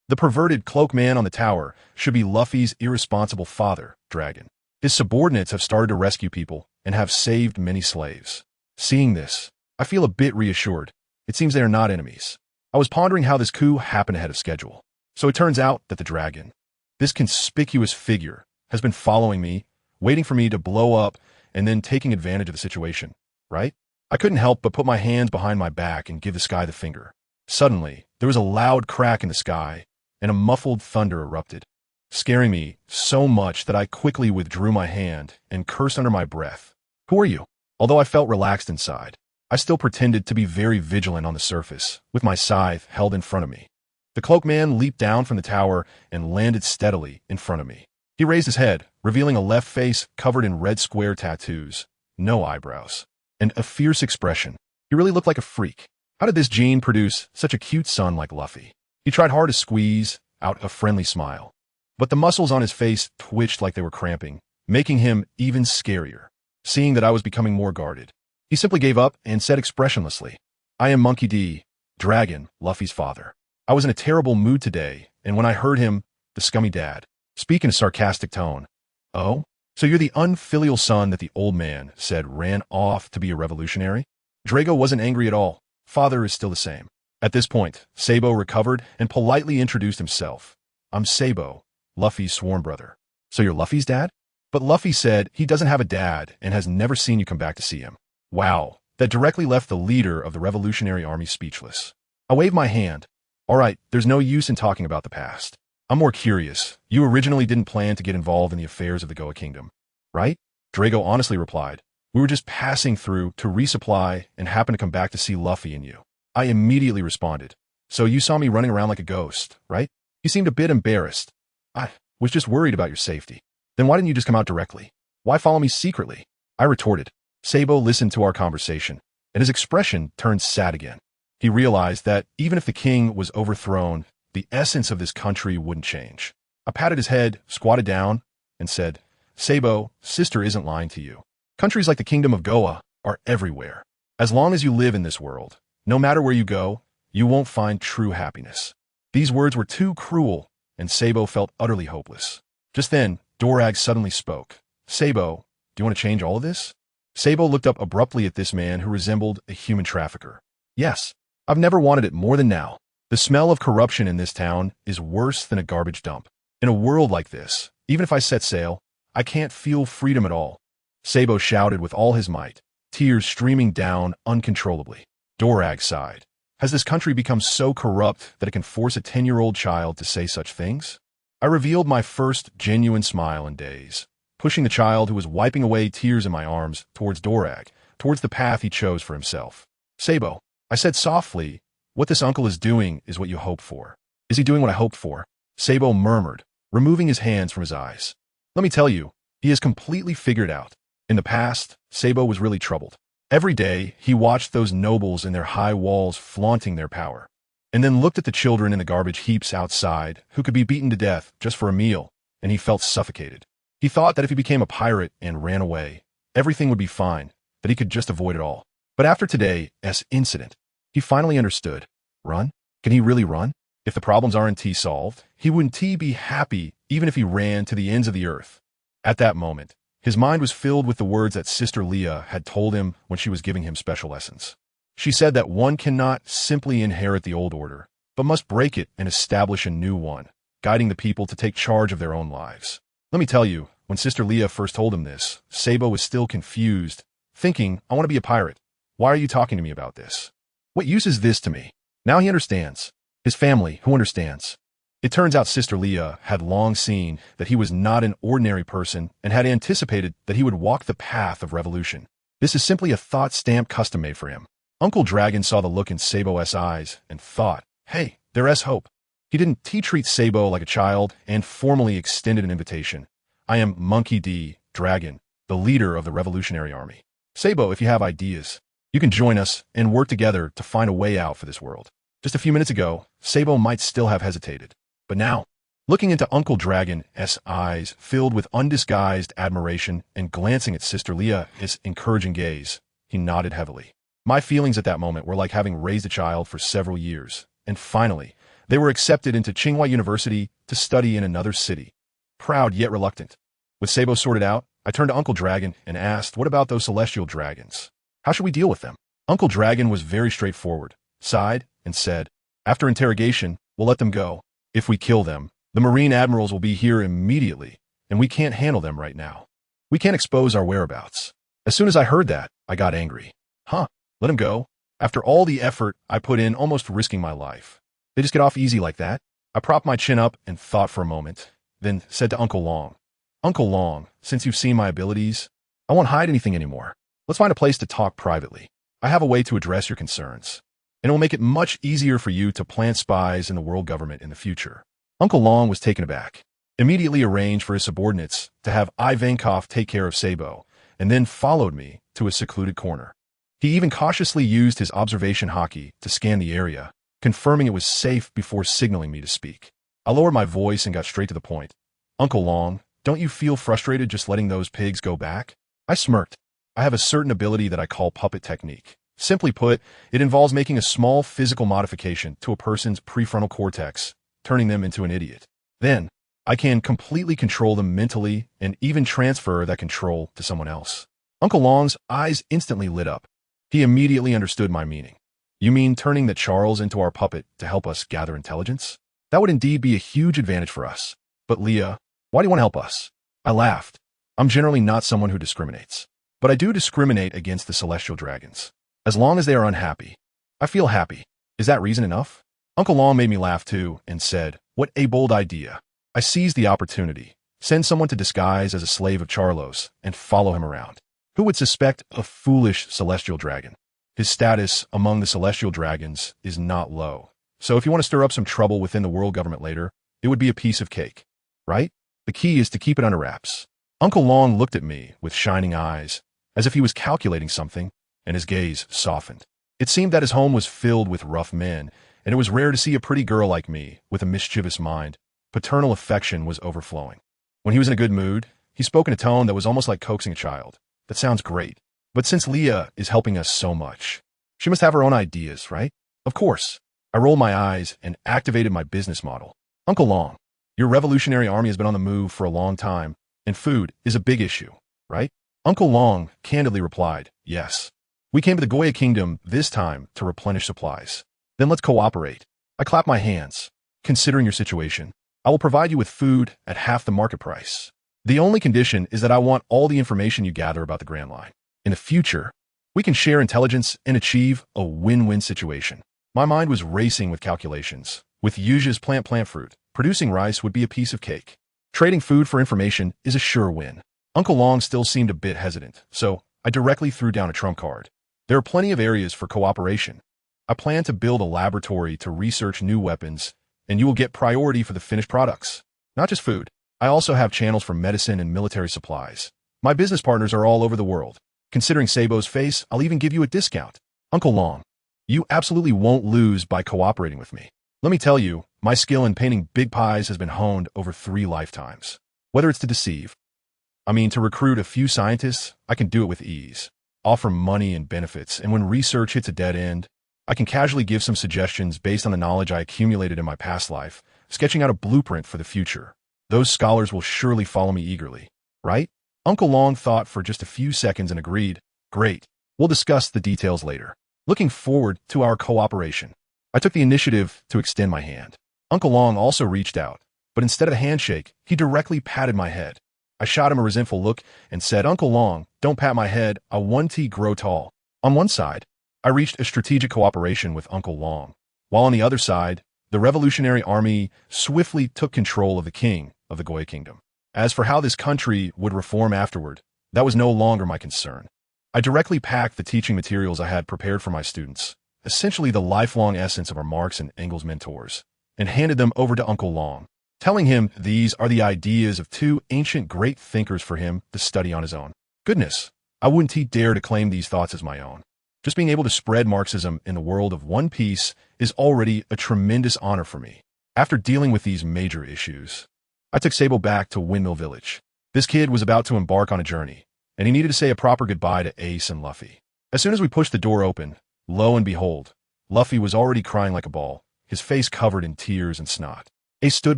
Speaker 1: The perverted cloak man on the tower should be Luffy's irresponsible father, Dragon. His subordinates have started to rescue people and have saved many slaves. Seeing this, I feel a bit reassured. It seems they are not enemies. I was pondering how this coup happened ahead of schedule. So it turns out that the dragon, this conspicuous figure, has been following me, waiting for me to blow up and then taking advantage of the situation, right? I couldn't help but put my hands behind my back and give the sky the finger. Suddenly, there was a loud crack in the sky, and a muffled thunder erupted, scaring me so much that I quickly withdrew my hand and cursed under my breath. Who are you? Although I felt relaxed inside, I still pretended to be very vigilant on the surface, with my scythe held in front of me. The cloak man leaped down from the tower and landed steadily in front of me. He raised his head, revealing a left face covered in red square tattoos, no eyebrows, and a fierce expression. He really looked like a freak. How did this gene produce such a cute son like Luffy? He tried hard to squeeze out a friendly smile, but the muscles on his face twitched like they were cramping, making him even scarier. Seeing that I was becoming more guarded, he simply gave up and said expressionlessly, I am Monkey D, Dragon, Luffy's father. I was in a terrible mood today, and when I heard him, the scummy dad, speak in a sarcastic tone. Oh? So you're the unfilial son that the old man said ran off to be a revolutionary? Drago wasn't angry at all. Father is still the same. At this point, Sabo recovered and politely introduced himself. I'm Sabo, Luffy's sworn brother. So you're Luffy's dad? But Luffy said he doesn't have a dad and has never seen you come back to see him. Wow, that directly left the leader of the Revolutionary Army speechless. I waved my hand. All right, there's no use in talking about the past. I'm more curious. You originally didn't plan to get involved in the affairs of the Goa Kingdom, right? Drago honestly replied. We were just passing through to resupply and happened to come back to see Luffy and you. I immediately responded. So you saw me running around like a ghost, right? You seemed a bit embarrassed. I was just worried about your safety. Then why didn't you just come out directly? Why follow me secretly? I retorted. Sabo listened to our conversation, and his expression turned sad again. He realized that even if the king was overthrown, the essence of this country wouldn't change. I patted his head, squatted down, and said, Sabo, sister isn't lying to you. Countries like the Kingdom of Goa are everywhere. As long as you live in this world, no matter where you go, you won't find true happiness. These words were too cruel, and Sabo felt utterly hopeless. Just then, Dorag suddenly spoke. Sabo, do you want to change all of this? Sabo looked up abruptly at this man who resembled a human trafficker. Yes, I've never wanted it more than now. The smell of corruption in this town is worse than a garbage dump. In a world like this, even if I set sail, I can't feel freedom at all. Sabo shouted with all his might, tears streaming down uncontrollably. Dorag sighed. Has this country become so corrupt that it can force a 10-year-old child to say such things? I revealed my first genuine smile in days, pushing the child who was wiping away tears in my arms towards Dorag, towards the path he chose for himself. Sabo, I said softly, what this uncle is doing is what you hoped for. Is he doing what I hoped for? Sabo murmured, removing his hands from his eyes. Let me tell you, he has completely figured out. In the past, Sabo was really troubled. Every day, he watched those nobles in their high walls flaunting their power, and then looked at the children in the garbage heaps outside who could be beaten to death just for a meal, and he felt suffocated. He thought that if he became a pirate and ran away, everything would be fine, that he could just avoid it all. But after today's incident, he finally understood. Run? Can he really run? If the problems aren't solved, he wouldn't be happy even if he ran to the ends of the earth. At that moment, his mind was filled with the words that Sister Leah had told him when she was giving him special lessons. She said that one cannot simply inherit the old order, but must break it and establish a new one, guiding the people to take charge of their own lives. Let me tell you, when Sister Leah first told him this, Sabo was still confused, thinking, I want to be a pirate. Why are you talking to me about this? What use is this to me? Now he understands. His family, who understands. It turns out Sister Leah had long seen that he was not an ordinary person and had anticipated that he would walk the path of revolution. This is simply a thought stamp custom made for him. Uncle Dragon saw the look in Sabo's eyes and thought, hey, there's hope. He didn't treat Sabo like a child and formally extended an invitation. I am Monkey D. Dragon, the leader of the Revolutionary Army. Sabo, if you have ideas, you can join us and work together to find a way out for this world. Just a few minutes ago, Sabo might still have hesitated. But now, looking into Uncle Dragon's eyes filled with undisguised admiration and glancing at Sister Leah's encouraging gaze, he nodded heavily. My feelings at that moment were like having raised a child for several years, and finally, they were accepted into Tsinghua University to study in another city. Proud yet reluctant. With Sabo sorted out, I turned to Uncle Dragon and asked, what about those celestial dragons? How should we deal with them? Uncle Dragon was very straightforward, sighed, and said, after interrogation, we'll let them go. If we kill them, the Marine admirals will be here immediately, and we can't handle them right now. We can't expose our whereabouts. As soon as I heard that, I got angry. Huh? Let him go? After all the effort I put in, almost risking my life. They just get off easy like that? I propped my chin up and thought for a moment, then said to Uncle Long, Uncle Long, since you've seen my abilities, I won't hide anything anymore. Let's find a place to talk privately. I have a way to address your concerns, and it will make it much easier for you to plant spies in the world government in the future. Uncle Long was taken aback, immediately arranged for his subordinates to have Ivankov take care of Sabo, and then followed me to a secluded corner. He even cautiously used his observation hockey to scan the area, confirming it was safe before signaling me to speak. I lowered my voice and got straight to the point. Uncle Long, don't you feel frustrated just letting those pigs go back? I smirked. I have a certain ability that I call puppet technique. Simply put, it involves making a small physical modification to a person's prefrontal cortex, turning them into an idiot. Then, I can completely control them mentally and even transfer that control to someone else. Uncle Long's eyes instantly lit up. He immediately understood my meaning. You mean turning the Charles into our puppet to help us gather intelligence? That would indeed be a huge advantage for us. But Leah, why do you want to help us? I laughed. I'm generally not someone who discriminates. But I do discriminate against the celestial dragons. As long as they are unhappy. I feel happy. Is that reason enough? Uncle Long made me laugh too and said, what a bold idea. I seized the opportunity. Send someone to disguise as a slave of Charlos and follow him around. Who would suspect a foolish celestial dragon? His status among the celestial dragons is not low. So if you want to stir up some trouble within the world government later, it would be a piece of cake. Right? The key is to keep it under wraps. Uncle Long looked at me with shining eyes, as if he was calculating something, and his gaze softened. It seemed that his home was filled with rough men, and it was rare to see a pretty girl like me with a mischievous mind. Paternal affection was overflowing. When he was in a good mood, he spoke in a tone that was almost like coaxing a child. That sounds great. But since Leah is helping us so much, she must have her own ideas, right? Of course. I rolled my eyes and activated my business model. Uncle Long, your revolutionary army has been on the move for a long time, and food is a big issue, right? Uncle Long candidly replied, yes. We came to the Goya Kingdom this time to replenish supplies. Then let's cooperate. I clapped my hands. Considering your situation, I will provide you with food at half the market price. The only condition is that I want all the information you gather about the Grand Line. In the future, we can share intelligence and achieve a win-win situation. My mind was racing with calculations. With Yuja's plant fruit, producing rice would be a piece of cake. Trading food for information is a sure win. Uncle Long still seemed a bit hesitant, so I directly threw down a trump card. There are plenty of areas for cooperation. I plan to build a laboratory to research new weapons, and you will get priority for the finished products. Not just food. I also have channels for medicine and military supplies. My business partners are all over the world. Considering Sabo's face, I'll even give you a discount. Uncle Long, you absolutely won't lose by cooperating with me. Let me tell you, my skill in painting big pies has been honed over 3 lifetimes. Whether it's to recruit a few scientists, I can do it with ease. Offer money and benefits, and when research hits a dead end, I can casually give some suggestions based on the knowledge I accumulated in my past life, sketching out a blueprint for the future. Those scholars will surely follow me eagerly, right? Uncle Long thought for just a few seconds and agreed, great, we'll discuss the details later. Looking forward to our cooperation. I took the initiative to extend my hand. Uncle Long also reached out, but instead of a handshake, he directly patted my head. I shot him a resentful look and said, Uncle Long, don't pat my head, I want to grow tall. On one side, I reached a strategic cooperation with Uncle Long, while on the other side, the Revolutionary Army swiftly took control of the king of the Goya Kingdom. As for how this country would reform afterward, that was no longer my concern. I directly packed the teaching materials I had prepared for my students, essentially the lifelong essence of our Marx and Engels mentors, and handed them over to Uncle Long, telling him these are the ideas of two ancient great thinkers for him to study on his own. Goodness, I wouldn't he dare to claim these thoughts as my own. Just being able to spread Marxism in the world of one piece is already a tremendous honor for me. After dealing with these major issues, I took Sabo back to Windmill Village. This kid was about to embark on a journey, and he needed to say a proper goodbye to Ace and Luffy. As soon as we pushed the door open, lo and behold, Luffy was already crying like a ball, his face covered in tears and snot. Ace stood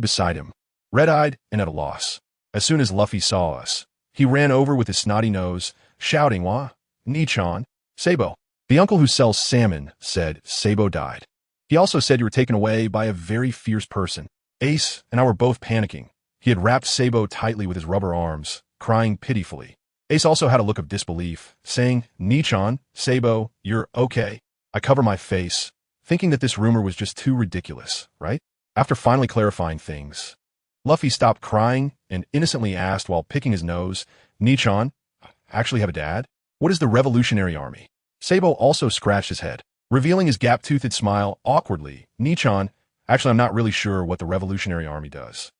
Speaker 1: beside him, red-eyed and at a loss. As soon as Luffy saw us, he ran over with his snotty nose, shouting, "Wah, Nichan, Sabo." The uncle who sells salmon said Sabo died. He also said you were taken away by a very fierce person. Ace and I were both panicking. He had wrapped Sabo tightly with his rubber arms, crying pitifully. Ace also had a look of disbelief, saying, "Nichan, Sabo, you're okay." I cover my face, thinking that this rumor was just too ridiculous, right? After finally clarifying things, Luffy stopped crying and innocently asked while picking his nose, "Nichan, actually have a dad? What is the Revolutionary Army?" Sabo also scratched his head, revealing his gap-toothed smile awkwardly. "Nichan, actually I'm not really sure what the Revolutionary Army does."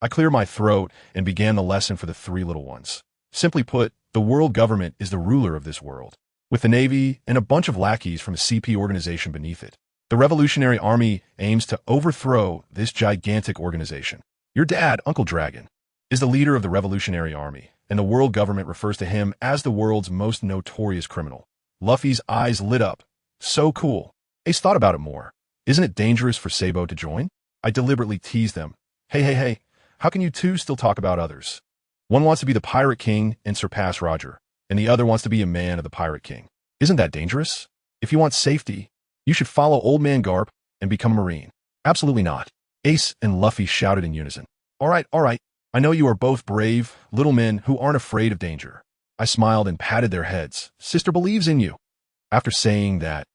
Speaker 1: I cleared my throat and began the lesson for the three little ones. Simply put, the world government is the ruler of this world, with the Navy and a bunch of lackeys from a CP organization beneath it. The Revolutionary Army aims to overthrow this gigantic organization. Your dad, Uncle Dragon, is the leader of the Revolutionary Army, and the world government refers to him as the world's most notorious criminal. Luffy's eyes lit up. So cool. Ace thought about it more. Isn't it dangerous for Sabo to join? I deliberately teased them. Hey, how can you two still talk about others? One wants to be the Pirate King and surpass Roger, and the other wants to be a man of the Pirate King. Isn't that dangerous? If you want safety, you should follow Old Man Garp and become a Marine. Absolutely not. Ace and Luffy shouted in unison. All right. I know you are both brave, little men who aren't afraid of danger. I smiled and patted their heads. Sister believes in you. After saying that,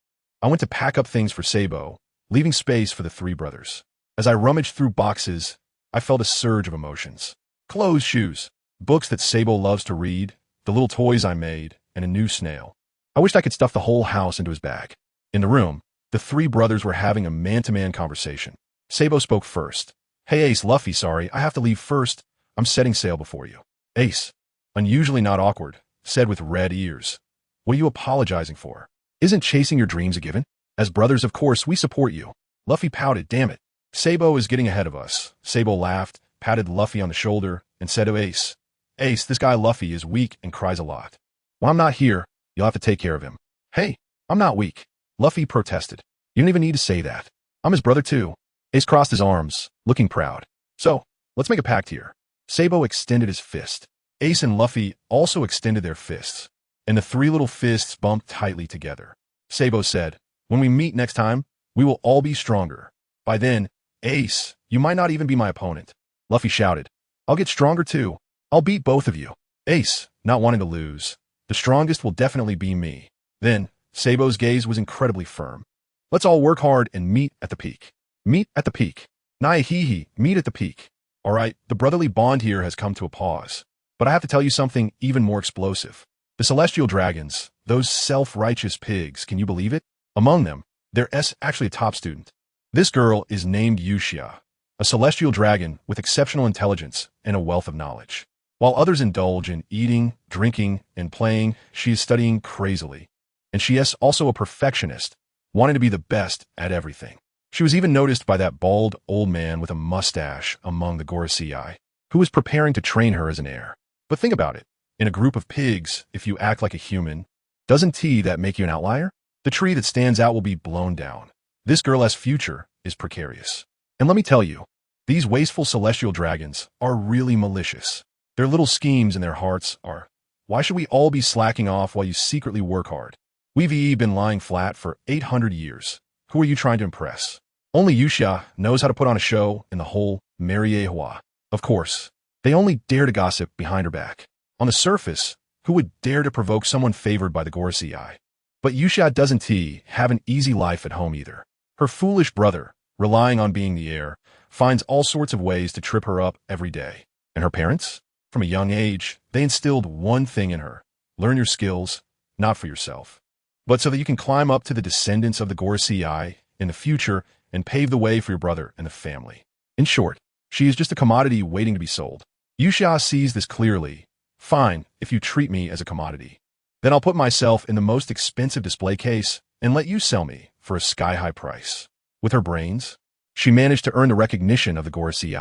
Speaker 1: I went to pack up things for Sabo, leaving space for the three brothers. As I rummaged through boxes, I felt a surge of emotions. Clothes, shoes, books that Sabo loves to read, the little toys I made, and a new snail. I wished I could stuff the whole house into his bag. In the room, the three brothers were having a man-to-man conversation. Sabo spoke first. "Hey Ace, Luffy, sorry, I have to leave first. I'm setting sail before you." Ace, unusually not awkward, said with red ears, "What are you apologizing for? Isn't chasing your dreams a given? As brothers, of course, we support you." Luffy pouted, "Damn it. Sabo is getting ahead of us." Sabo laughed, patted Luffy on the shoulder, and said to Ace, "Ace, this guy Luffy is weak and cries a lot. When I'm not here, you'll have to take care of him." "Hey, I'm not weak," Luffy protested. "You don't even need to say that. I'm his brother too." Ace crossed his arms, looking proud. "So, let's make a pact here." Sabo extended his fist. Ace and Luffy also extended their fists, and the three little fists bumped tightly together. Sabo said, "When we meet next time, we will all be stronger. By then, Ace, you might not even be my opponent." Luffy shouted, "I'll get stronger too. I'll beat both of you." Ace, not wanting to lose, "The strongest will definitely be me." Then, Sabo's gaze was incredibly firm. "Let's all work hard and meet at the peak." Meet at the peak. Naihihi, meet at the peak. All right, the brotherly bond here has come to a pause. But I have to tell you something even more explosive. The celestial dragons, those self-righteous pigs, can you believe it? Among them, there's actually a top student. This girl is named Yuxia, a celestial dragon with exceptional intelligence and a wealth of knowledge. While others indulge in eating, drinking, and playing, she is studying crazily. And she is also a perfectionist, wanting to be the best at everything. She was even noticed by that bald old man with a mustache among the Gorosei, who was preparing to train her as an heir. But think about it. In a group of pigs, if you act like a human, doesn't that make you an outlier? The tree that stands out will be blown down. This girl's future is precarious. And let me tell you, these wasteful celestial dragons are really malicious. Their little schemes in their hearts are, why should we all be slacking off while you secretly work hard? We've been lying flat for 800 years. Who are you trying to impress? Only Yuxia knows how to put on a show in the whole Hua. Of course, they only dare to gossip behind her back. On the surface, who would dare to provoke someone favored by the Gorosei? But Yuxia doesn't have an easy life at home either. Her foolish brother, relying on being the heir, finds all sorts of ways to trip her up every day. And her parents? From a young age, they instilled one thing in her. Learn your skills, not for yourself, but so that you can climb up to the descendants of the Gorsi in the future and pave the way for your brother and the family. In short, she is just a commodity waiting to be sold. Yuxia sees this clearly. Fine, if you treat me as a commodity. Then I'll put myself in the most expensive display case and let you sell me for a sky-high price. With her brains, she managed to earn the recognition of the Gorsi.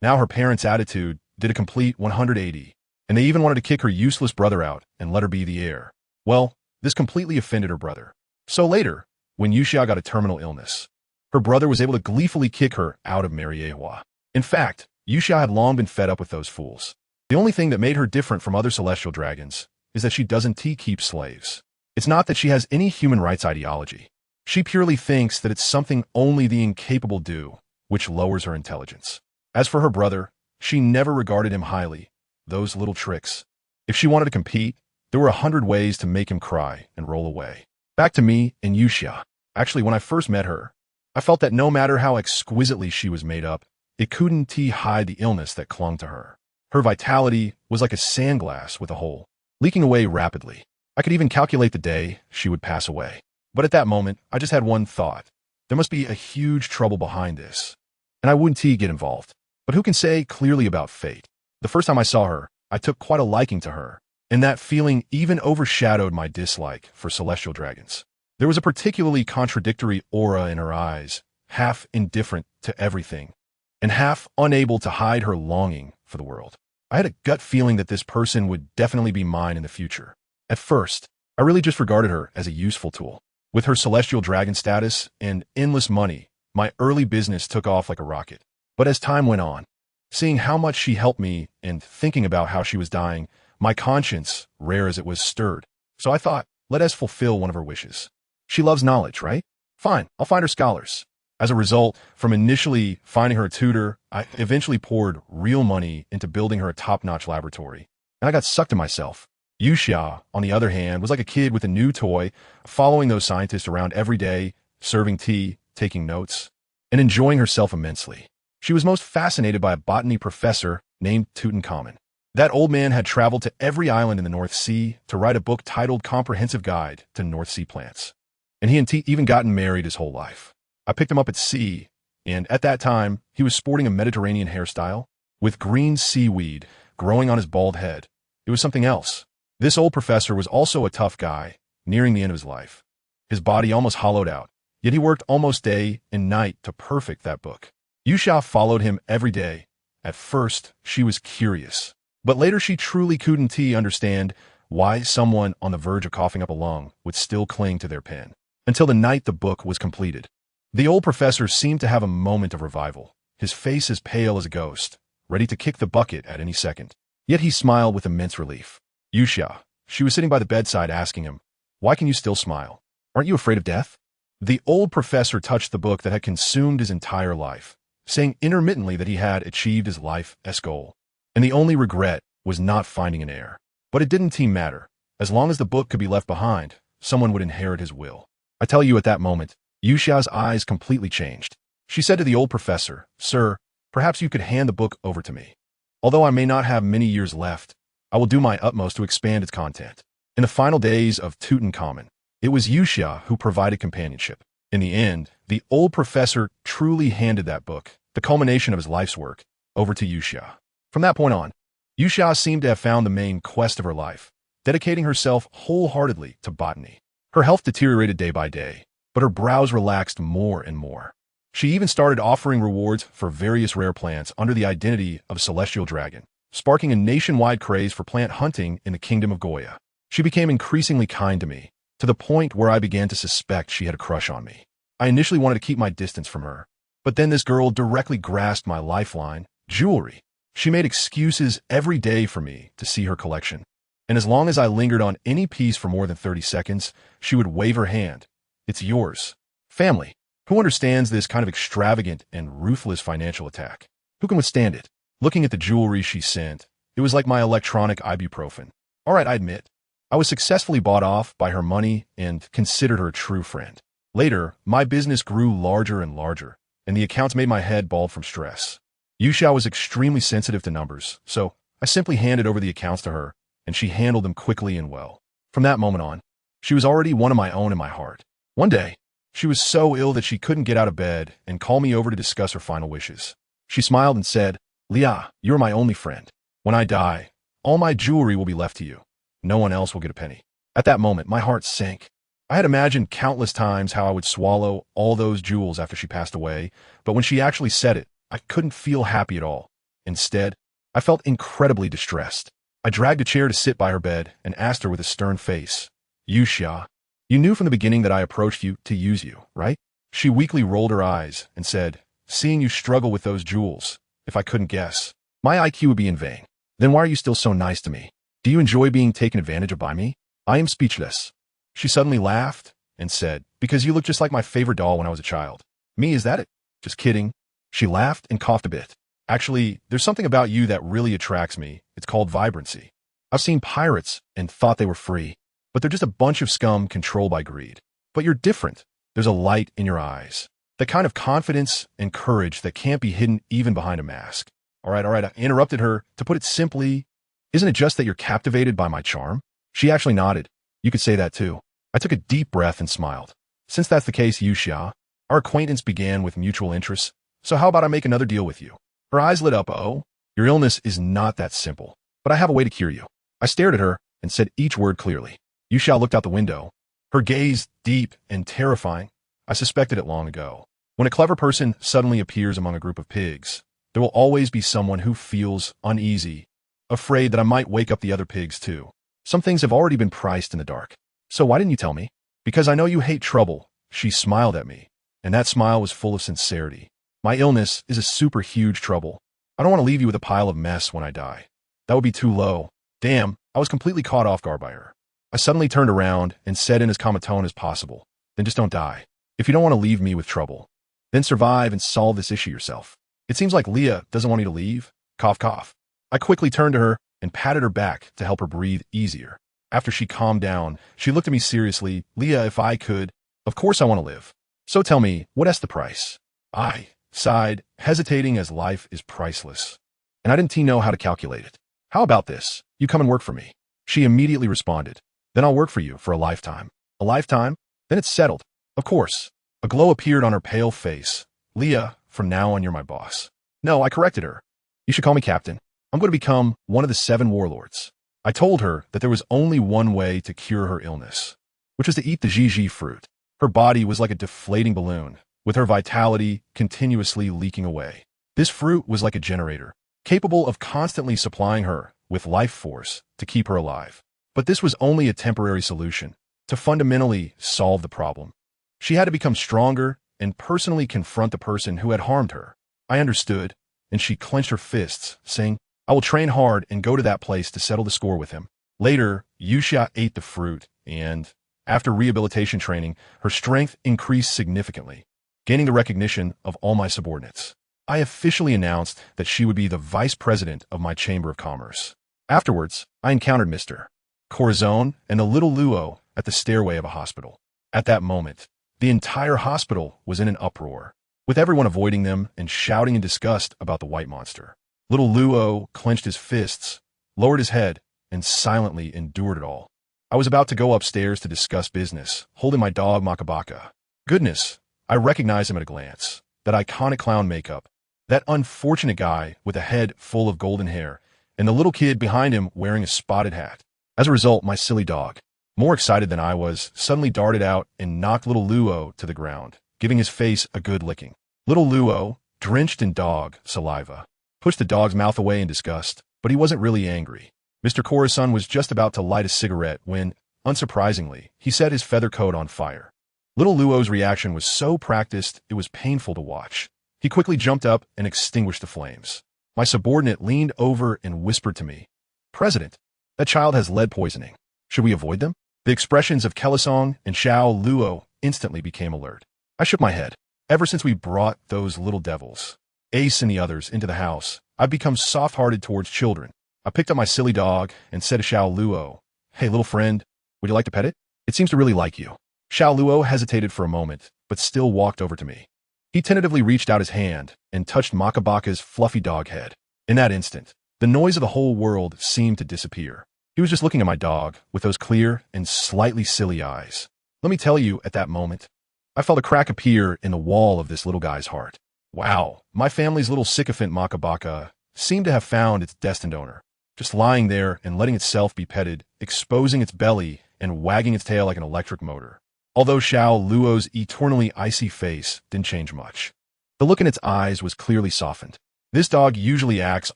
Speaker 1: Now her parents' attitude did a complete 180, and they even wanted to kick her useless brother out and let her be the heir. Well, this completely offended her brother. So later, when Yuxia got a terminal illness, her brother was able to gleefully kick her out of Mariehua. In fact, Yuxia had long been fed up with those fools. The only thing that made her different from other celestial dragons is that she doesn't keep slaves. It's not that she has any human rights ideology. She purely thinks that it's something only the incapable do, which lowers her intelligence. As for her brother, she never regarded him highly. Those little tricks. If she wanted to compete, there were 100 ways to make him cry and roll away. Back to me and Yuxia. Actually, when I first met her, I felt that no matter how exquisitely she was made up, it couldn't hide the illness that clung to her. Her vitality was like a sandglass with a hole, leaking away rapidly. I could even calculate the day she would pass away. But at that moment, I just had one thought. There must be a huge trouble behind this, and I wouldn't get involved. But who can say clearly about fate? The first time I saw her, I took quite a liking to her, and that feeling even overshadowed my dislike for celestial dragons. There was a particularly contradictory aura in her eyes, half indifferent to everything, and half unable to hide her longing for the world. I had a gut feeling that this person would definitely be mine in the future. At first, I really just regarded her as a useful tool. With her celestial dragon status and endless money, my early business took off like a rocket. But as time went on, seeing how much she helped me and thinking about how she was dying, my conscience, rare as it was, stirred. So I thought, let us fulfill one of her wishes. She loves knowledge, right? Fine, I'll find her scholars. As a result, from initially finding her a tutor, I eventually poured real money into building her a top-notch laboratory. And I got sucked to myself. Yuxia, on the other hand, was like a kid with a new toy, following those scientists around every day, serving tea, taking notes, and enjoying herself immensely. She was most fascinated by a botany professor named Tutankhamun. That old man had traveled to every island in the North Sea to write a book titled Comprehensive Guide to North Sea Plants. And he and T even gotten married his whole life. I picked him up at sea, and at that time, he was sporting a Mediterranean hairstyle with green seaweed growing on his bald head. It was something else. This old professor was also a tough guy, nearing the end of his life. His body almost hollowed out, yet he worked almost day and night to perfect that book. Yuxia followed him every day. At first, she was curious, but later she truly couldn't understand why someone on the verge of coughing up a lung would still cling to their pen. Until the night the book was completed. The old professor seemed to have a moment of revival, his face as pale as a ghost, ready to kick the bucket at any second. Yet he smiled with immense relief. Yuxia, she was sitting by the bedside asking him, "Why can you still smile? Aren't you afraid of death?" The old professor touched the book that had consumed his entire life, saying intermittently that he had achieved his life's goal, and the only regret was not finding an heir. But it didn't matter. As long as the book could be left behind, someone would inherit his will. I tell you, at that moment, Yuxia's eyes completely changed. She said to the old professor, "Sir, perhaps you could hand the book over to me. Although I may not have many years left, I will do my utmost to expand its content." In the final days of Tutankhamun, it was Yuxia who provided companionship. In the end, the old professor truly handed that book, the culmination of his life's work, over to Yuxia. From that point on, Yuxia seemed to have found the main quest of her life, dedicating herself wholeheartedly to botany. Her health deteriorated day by day, but her brows relaxed more and more. She even started offering rewards for various rare plants under the identity of a celestial dragon, sparking a nationwide craze for plant hunting in the kingdom of Goya. She became increasingly kind to me, to the point where I began to suspect she had a crush on me. I initially wanted to keep my distance from her, but then this girl directly grasped my lifeline, jewelry. She made excuses every day for me to see her collection, and as long as I lingered on any piece for more than 30 seconds, she would wave her hand. "It's yours." Family. Who understands this kind of extravagant and ruthless financial attack? Who can withstand it? Looking at the jewelry she sent, it was like my electronic ibuprofen. All right, I admit, I was successfully bought off by her money and considered her a true friend. Later, my business grew larger and larger, and the accounts made my head bald from stress. Yuxia was extremely sensitive to numbers, so I simply handed over the accounts to her, and she handled them quickly and well. From that moment on, She was already one of my own in my heart. One day, she was so ill that she couldn't get out of bed and called me over to discuss her final wishes. She smiled and said, "Leah, you're my only friend. When I die, all my jewelry will be left to you. No one else will get a penny." At that moment, my heart sank. I had imagined countless times how I would swallow all those jewels after she passed away, but when she actually said it, I couldn't feel happy at all. Instead, I felt incredibly distressed. I dragged a chair to sit by her bed and asked her with a stern face, "Yuxia, you knew from the beginning that I approached you to use you, right?" She weakly rolled her eyes and said, "Seeing you struggle with those jewels, if I couldn't guess, my IQ would be in vain. Then why are you still so nice to me? Do you enjoy being taken advantage of by me?" I am speechless. She suddenly laughed and said, "Because you look just like my favorite doll when I was a child." "Me, is that it?" "Just kidding." She laughed and coughed a bit. "Actually, there's something about you that really attracts me. It's called vibrancy. I've seen pirates and thought they were free, but they're just a bunch of scum controlled by greed. But you're different. There's a light in your eyes. The kind of confidence and courage that can't be hidden even behind a mask." All right, I interrupted her. "To put it simply, isn't it just that you're captivated by my charm?" She actually nodded. "You could say that too." I took a deep breath and smiled. "Since that's the case, Yuxia, our acquaintance began with mutual interests, so how about I make another deal with you?" Her eyes lit up. "Oh, your illness is not that simple, but I have a way to cure you." I stared at her and said each word clearly. Yuxia looked out the window, her gaze deep and terrifying. I suspected it long ago. When a clever person suddenly appears among a group of pigs, there will always be someone who feels uneasy, afraid that I might wake up the other pigs too. Some things have already been priced in the dark. "So why didn't you tell me?" "Because I know you hate trouble." She smiled at me, and that smile was full of sincerity. "My illness is a super huge trouble. I don't want to leave you with a pile of mess when I die. That would be too low." Damn, I was completely caught off guard by her. I suddenly turned around and said in as calm a tone as possible, "Then just don't die. If you don't want to leave me with trouble, then survive and solve this issue yourself. It seems like Leah doesn't want you to leave." Cough, cough. I quickly turned to her and patted her back to help her breathe easier. After she calmed down, she looked at me seriously. "Leah, if I could, of course I want to live. So tell me, what's the price?" I sighed, hesitating as life is priceless, and I didn't know how to calculate it. "How about this? You come and work for me." She immediately responded, "Then I'll work for you for a lifetime." "A lifetime? Then it's settled." "Of course." A glow appeared on her pale face. "Leah, from now on you're my boss." "No," I corrected her. "You should call me Captain. I'm going to become one of the 7 warlords." I told her that there was only one way to cure her illness, which was to eat the Jiji fruit. Her body was like a deflating balloon, with her vitality continuously leaking away. This fruit was like a generator, capable of constantly supplying her with life force to keep her alive. But this was only a temporary solution. To fundamentally solve the problem, she had to become stronger and personally confront the person who had harmed her. I understood, and she clenched her fists, saying, "I will train hard and go to that place to settle the score with him." Later, Yuxia ate the fruit, and after rehabilitation training, her strength increased significantly, gaining the recognition of all my subordinates. I officially announced that she would be the vice president of my Chamber of Commerce. Afterwards, I encountered Mr. Corazon and the little Luo at the stairway of a hospital. At that moment, the entire hospital was in an uproar, with everyone avoiding them and shouting in disgust about the white monster. Little Luo clenched his fists, lowered his head, and silently endured it all. I was about to go upstairs to discuss business, holding my dog Makabaka. Goodness, I recognized him at a glance. That iconic clown makeup, that unfortunate guy with a head full of golden hair, and the little kid behind him wearing a spotted hat. As a result, my silly dog, more excited than I was, suddenly darted out and knocked little Luo to the ground, giving his face a good licking. Little Luo, drenched in dog saliva, pushed the dog's mouth away in disgust, but he wasn't really angry. Mr. Corazon was just about to light a cigarette when, unsurprisingly, he set his feather coat on fire. Little Luo's reaction was so practiced it was painful to watch. He quickly jumped up and extinguished the flames. My subordinate leaned over and whispered to me, "President, that child has lead poisoning. Should we avoid them?" The expressions of Kelisong and Xiao Luo instantly became alert. I shook my head. Ever since we brought those little devils, Ace and the others, into the house, I've become soft-hearted towards children. I picked up my silly dog and said to Xiao Luo, "Hey, little friend, would you like to pet it? It seems to really like you." Xiao Luo hesitated for a moment, but still walked over to me. He tentatively reached out his hand and touched Makabaka's fluffy dog head. In that instant, the noise of the whole world seemed to disappear. He was just looking at my dog with those clear and slightly silly eyes. Let me tell you, at that moment, I felt a crack appear in the wall of this little guy's heart. Wow, my family's little sycophant Makabaka seemed to have found its destined owner, just lying there and letting itself be petted, exposing its belly and wagging its tail like an electric motor. Although Xiao Luo's eternally icy face didn't change much. The look in its eyes was clearly softened. This dog usually acts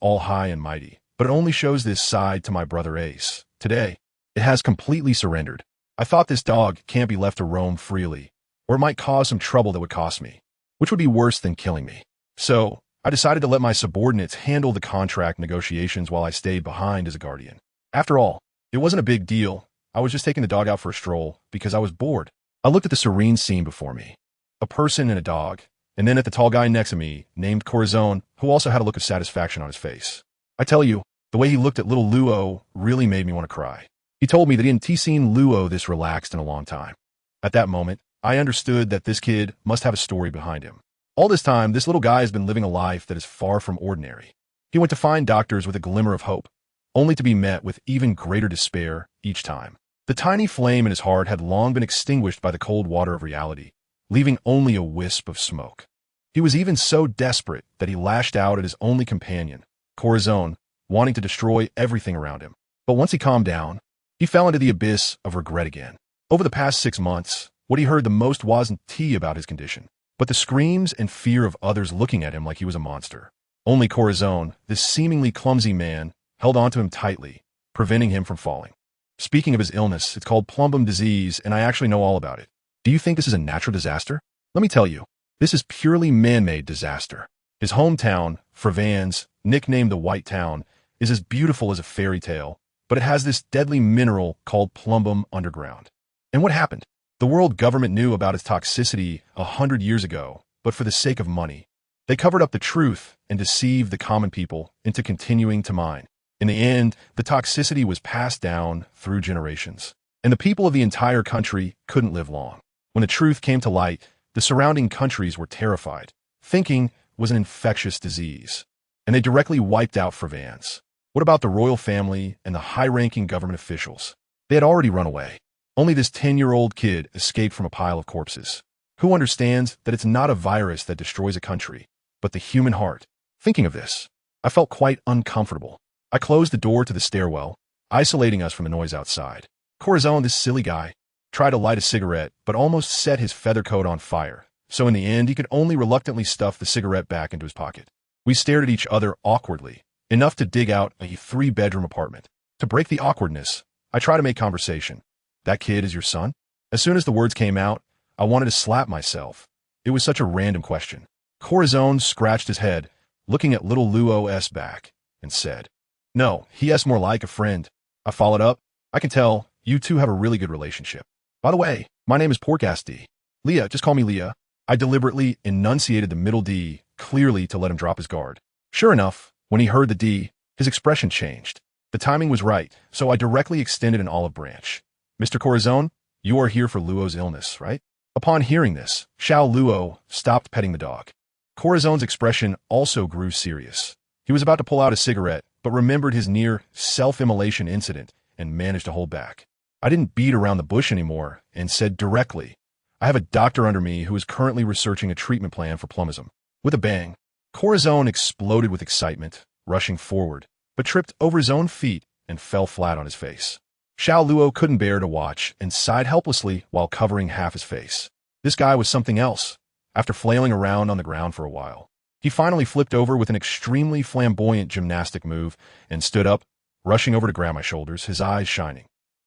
Speaker 1: all high and mighty, but it only shows this side to my brother Ace. Today, it has completely surrendered. I thought this dog can't be left to roam freely, or it might cause some trouble that would cost me, which would be worse than killing me. So, I decided to let my subordinates handle the contract negotiations while I stayed behind as a guardian. After all, it wasn't a big deal. I was just taking the dog out for a stroll because I was bored. I looked at the serene scene before me, a person and a dog, and then at the tall guy next to me, named Corazon, who also had a look of satisfaction on his face. I tell you, the way he looked at little Luo really made me want to cry. He told me that he hadn't seen Luo this relaxed in a long time. At that moment, I understood that this kid must have a story behind him. All this time, this little guy has been living a life that is far from ordinary. He went to find doctors with a glimmer of hope, only to be met with even greater despair each time. The tiny flame in his heart had long been extinguished by the cold water of reality, leaving only a wisp of smoke. He was even so desperate that he lashed out at his only companion, Corazon, wanting to destroy everything around him. But once he calmed down, he fell into the abyss of regret again. Over the past 6 months, what he heard the most wasn't tea about his condition, but the screams and fear of others looking at him like he was a monster. Only Corazon, this seemingly clumsy man, held onto him tightly, preventing him from falling. Speaking of his illness, it's called plumbum disease, and I actually know all about it. Do you think this is a natural disaster? Let me tell you, this is purely man-made disaster. His hometown, Frevans, nicknamed the White Town, is as beautiful as a fairy tale, but it has this deadly mineral called plumbum underground. And what happened? The world government knew about its toxicity 100 years ago, but for the sake of money, they covered up the truth and deceived the common people into continuing to mine. In the end, the toxicity was passed down through generations, and the people of the entire country couldn't live long. When the truth came to light, the surrounding countries were terrified, thinking was an infectious disease, and they directly wiped out Frevans. What about the royal family and the high-ranking government officials? They had already run away. Only this 10-year-old kid escaped from a pile of corpses. Who understands that it's not a virus that destroys a country, but the human heart? Thinking of this, I felt quite uncomfortable. I closed the door to the stairwell, isolating us from the noise outside. Corazon, this silly guy, tried to light a cigarette, but almost set his feather coat on fire. So in the end, he could only reluctantly stuff the cigarette back into his pocket. We stared at each other awkwardly, enough to dig out a 3-bedroom apartment. To break the awkwardness, I tried to make conversation. That kid is your son? As soon as the words came out, I wanted to slap myself. It was such a random question. Corazon scratched his head, looking at little Luo's back, and said, "No, he is more like a friend." I followed up, "I can tell you two have a really good relationship. By the way, my name is Protagonistwith. Leah, just call me Leah." I deliberately enunciated the middle D clearly to let him drop his guard. Sure enough, when he heard the D, his expression changed. The timing was right, so I directly extended an olive branch. "Mr. Corazon, you are here for Luo's illness, right?" Upon hearing this, Xiao Luo stopped petting the dog. Corazon's expression also grew serious. He was about to pull out a cigarette, but remembered his near self-immolation incident and managed to hold back. I didn't beat around the bush anymore and said directly, "I have a doctor under me who is currently researching a treatment plan for plumbism." With a bang, Corazon exploded with excitement, rushing forward, but tripped over his own feet and fell flat on his face. Xiao Luo couldn't bear to watch and sighed helplessly while covering half his face. This guy was something else. After flailing around on the ground for a while, he finally flipped over with an extremely flamboyant gymnastic move and stood up, rushing over to grab my shoulders, his eyes shining.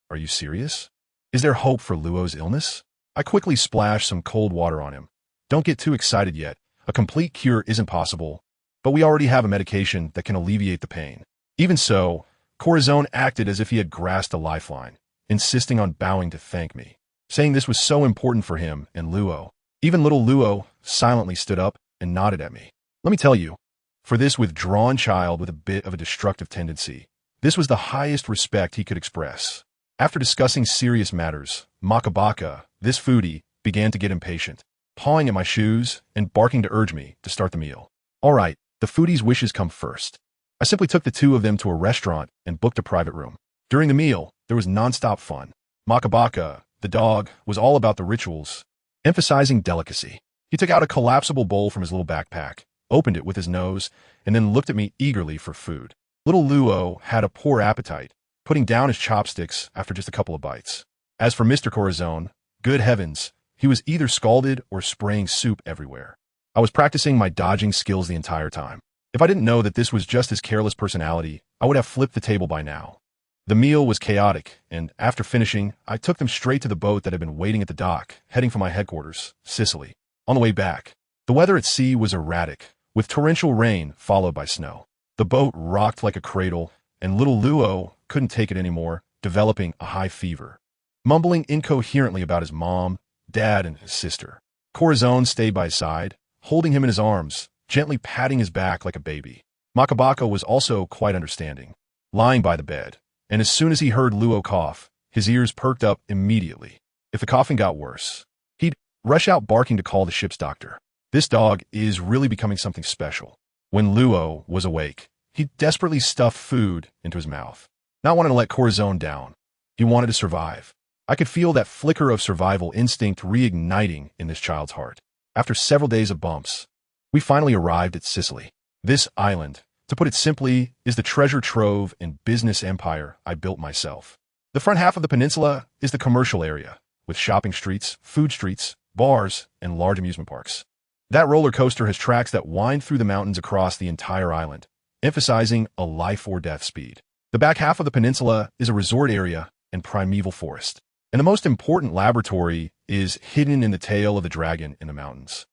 Speaker 1: "Are you serious? Is there hope for Luo's illness?" I quickly splashed some cold water on him. "Don't get too excited yet. A complete cure isn't possible, but we already have a medication that can alleviate the pain." Even so, Corazon acted as if he had grasped a lifeline, insisting on bowing to thank me, saying this was so important for him and Luo. Even little Luo silently stood up and nodded at me. Let me tell you, for this withdrawn child with a bit of a destructive tendency, this was the highest respect he could express. After discussing serious matters, Makabaka, this foodie, began to get impatient, pawing at my shoes and barking to urge me to start the meal. All right, the foodie's wishes come first. I simply took the two of them to a restaurant and booked a private room. During the meal, there was nonstop fun. Makabaka, the dog, was all about the rituals, emphasizing delicacy. He took out a collapsible bowl from his little backpack, opened it with his nose, and then looked at me eagerly for food. Little Luo had a poor appetite, putting down his chopsticks after just a couple of bites. As for Mr. Corazon, good heavens, he was either scalded or spraying soup everywhere. I was practicing my dodging skills the entire time. If I didn't know that this was just his careless personality, I would have flipped the table by now. The meal was chaotic, and after finishing, I took them straight to the boat that had been waiting at the dock, heading for my headquarters, Sicily. On the way back, the weather at sea was erratic, with torrential rain followed by snow. The boat rocked like a cradle, and little Luo couldn't take it anymore, developing a high fever. Mumbling incoherently about his mom, dad, and his sister. Corazon stayed by his side, holding him in his arms, gently patting his back like a baby. Makabaka was also quite understanding, lying by the bed, and as soon as he heard Luo cough, his ears perked up immediately. If the coughing got worse, he'd rush out barking to call the ship's doctor. This dog is really becoming something special. When Luo was awake, he desperately stuffed food into his mouth, not wanting to let Corazon down. He wanted to survive. I could feel that flicker of survival instinct reigniting in this child's heart. After several days of bumps, we finally arrived at Sicily. This island, to put it simply, is the treasure trove and business empire I built myself. The front half of the peninsula is the commercial area, with shopping streets, food streets, bars, and large amusement parks. That roller coaster has tracks that wind through the mountains across the entire island, emphasizing a life-or-death speed. The back half of the peninsula is a resort area and primeval forest. And the most important laboratory is hidden in the tail of the dragon in the mountains.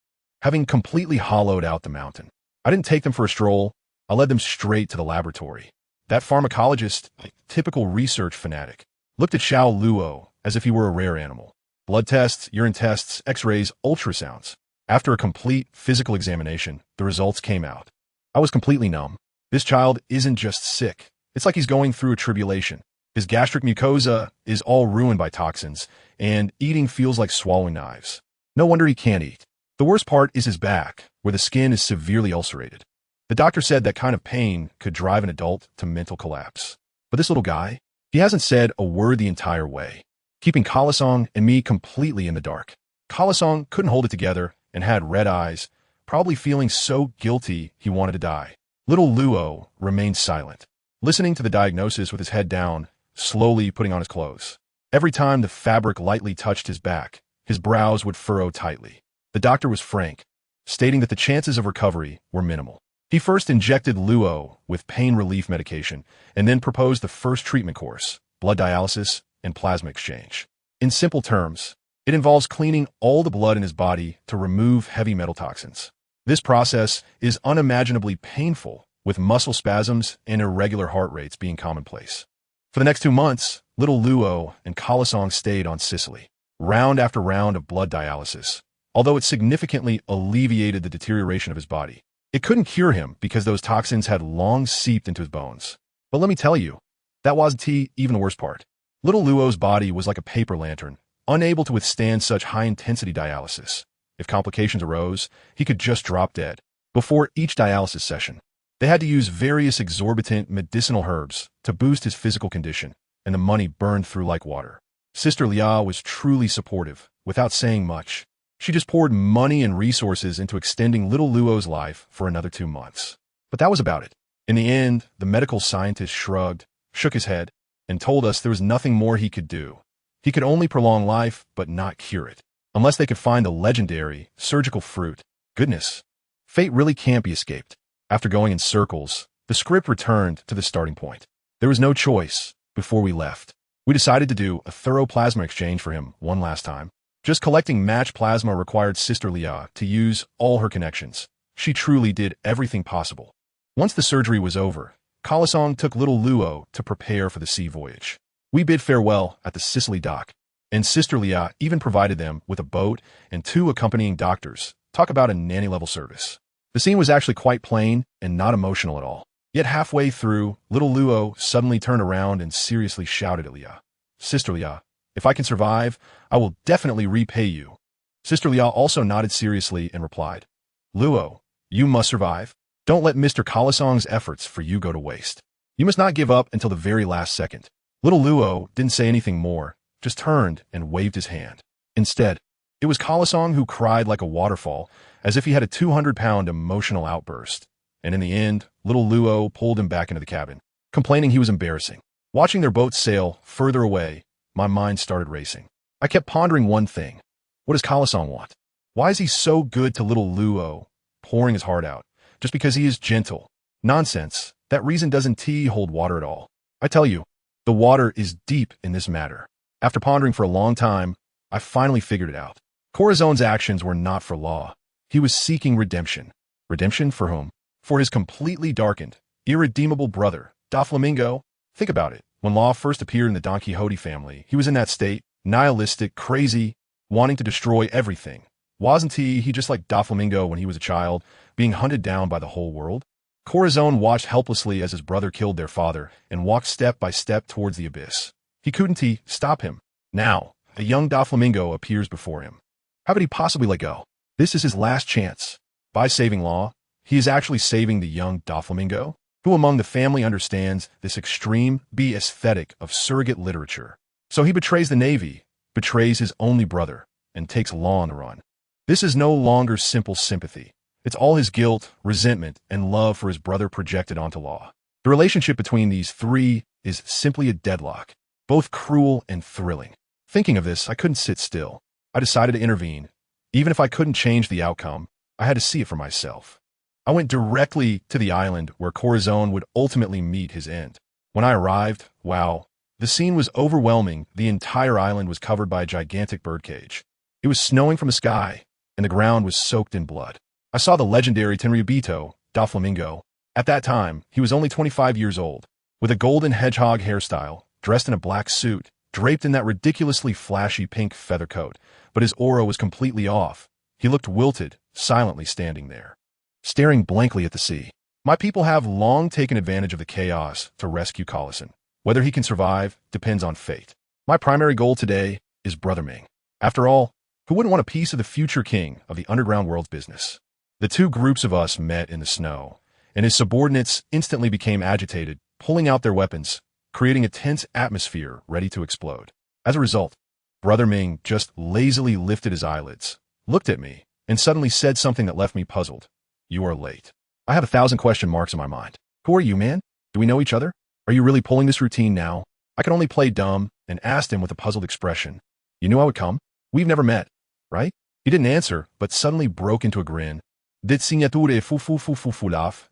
Speaker 1: Having completely hollowed out the mountain, I didn't take them for a stroll. I led them straight to the laboratory. That pharmacologist, a typical research fanatic, looked at Xiao Luo as if he were a rare animal. Blood tests, urine tests, x-rays, ultrasounds. After a complete physical examination, the results came out. I was completely numb. This child isn't just sick. It's like he's going through a tribulation. His gastric mucosa is all ruined by toxins, and eating feels like swallowing knives. No wonder he can't eat. The worst part is his back, where the skin is severely ulcerated. The doctor said that kind of pain could drive an adult to mental collapse. But this little guy, he hasn't said a word the entire way, keeping Kalasong and me completely in the dark. Kalasong couldn't hold it together and had red eyes, probably feeling so guilty he wanted to die. Little Luo remained silent, listening to the diagnosis with his head down, slowly putting on his clothes. Every time the fabric lightly touched his back, his brows would furrow tightly. The doctor was frank, stating that the chances of recovery were minimal. He first injected Luo with pain relief medication and then proposed the first treatment course, blood dialysis and plasma exchange. In simple terms, it involves cleaning all the blood in his body to remove heavy metal toxins. This process is unimaginably painful, with muscle spasms and irregular heart rates being commonplace. For the next 2 months, little Luo and Kalasong stayed on Sicily, round after round of blood dialysis. Although it significantly alleviated the deterioration of his body, it couldn't cure him because those toxins had long seeped into his bones. But let me tell you, that wasn't even the worst part. Little Luo's body was like a paper lantern, unable to withstand such high-intensity dialysis. If complications arose, he could just drop dead. Before each dialysis session, they had to use various exorbitant medicinal herbs to boost his physical condition, and the money burned through like water. Sister Lia was truly supportive, without saying much. She just poured money and resources into extending little Luo's life for another 2 months. But that was about it. In the end, the medical scientist shrugged, shook his head, and told us there was nothing more he could do. He could only prolong life, but not cure it, unless they could find the legendary surgical fruit. Goodness, fate really can't be escaped. After going in circles, the script returned to the starting point. There was no choice. Before we left, we decided to do a thorough plasma exchange for him one last time. Just collecting matched plasma required Sister Lia to use all her connections. She truly did everything possible. Once the surgery was over, Kalasong took little Luo to prepare for the sea voyage. We bid farewell at the Sicily dock, and Sister Lia even provided them with a boat and 2 accompanying doctors. Talk about a nanny-level service. The scene was actually quite plain and not emotional at all. Yet halfway through, little Luo suddenly turned around and seriously shouted at Lia, "Sister Lia, if I can survive, I will definitely repay you." Sister Lia also nodded seriously and replied, "Luo, you must survive. Don't let Mr. Kalasong's efforts for you go to waste. You must not give up until the very last second. Little Luo didn't say anything more, just turned and waved his hand. Instead, it was Kalasong who cried like a waterfall, as if he had a 200-pound emotional outburst. And in the end, little Luo pulled him back into the cabin, complaining he was embarrassing. Watching their boat sail further away, my mind started racing. I kept pondering one thing. What does Kalasong want? Why is he so good to little Luo, pouring his heart out? Just because he is gentle. Nonsense. That reason doesn't hold water at all. I tell you, the water is deep in this matter. After pondering for a long time, I finally figured it out. Corazon's actions were not for law. He was seeking redemption. Redemption for whom? For his completely darkened, irredeemable brother, Doflamingo. Think about it. When Law first appeared in the Don Quixote family, he was in that state, nihilistic, crazy, wanting to destroy everything. Wasn't he just like Doflamingo when he was a child, being hunted down by the whole world? Corazon watched helplessly as his brother killed their father and walked step by step towards the abyss. He couldn't stop him. Now, a young Doflamingo appears before him. How could he possibly let go? This is his last chance. By saving Law, he is actually saving the young Doflamingo. Who among the family understands this extreme aesthetic of surrogate literature? So he betrays the Navy, betrays his only brother, and takes Law on the run. This is no longer simple sympathy. It's all his guilt, resentment, and love for his brother projected onto Law. The relationship between these three is simply a deadlock, both cruel and thrilling. Thinking of this, I couldn't sit still. I decided to intervene. Even if I couldn't change the outcome, I had to see it for myself. I went directly to the island where Corazon would ultimately meet his end. When I arrived, wow, the scene was overwhelming. The entire island was covered by a gigantic birdcage. It was snowing from the sky, and the ground was soaked in blood. I saw the legendary Tenryubito, Doflamingo. At that time, he was only 25 years old, with a golden hedgehog hairstyle, dressed in a black suit, draped in that ridiculously flashy pink feather coat, but his aura was completely off. He looked wilted, silently standing there, staring blankly at the sea. My people have long taken advantage of the chaos to rescue Collison. Whether he can survive depends on fate. My primary goal today is Brother Ming. After all, who wouldn't want a piece of the future king of the underground world's business? The two groups of us met in the snow, and his subordinates instantly became agitated, pulling out their weapons, creating a tense atmosphere ready to explode. As a result, Brother Ming just lazily lifted his eyelids, looked at me, and suddenly said something that left me puzzled. You are late. I have 1,000 question marks in my mind. Who are you, man? Do we know each other? Are you really pulling this routine now? I could only play dumb and asked him with a puzzled expression. You knew I would come? We've never met, right? He didn't answer, but suddenly broke into a grin. Dit signature fu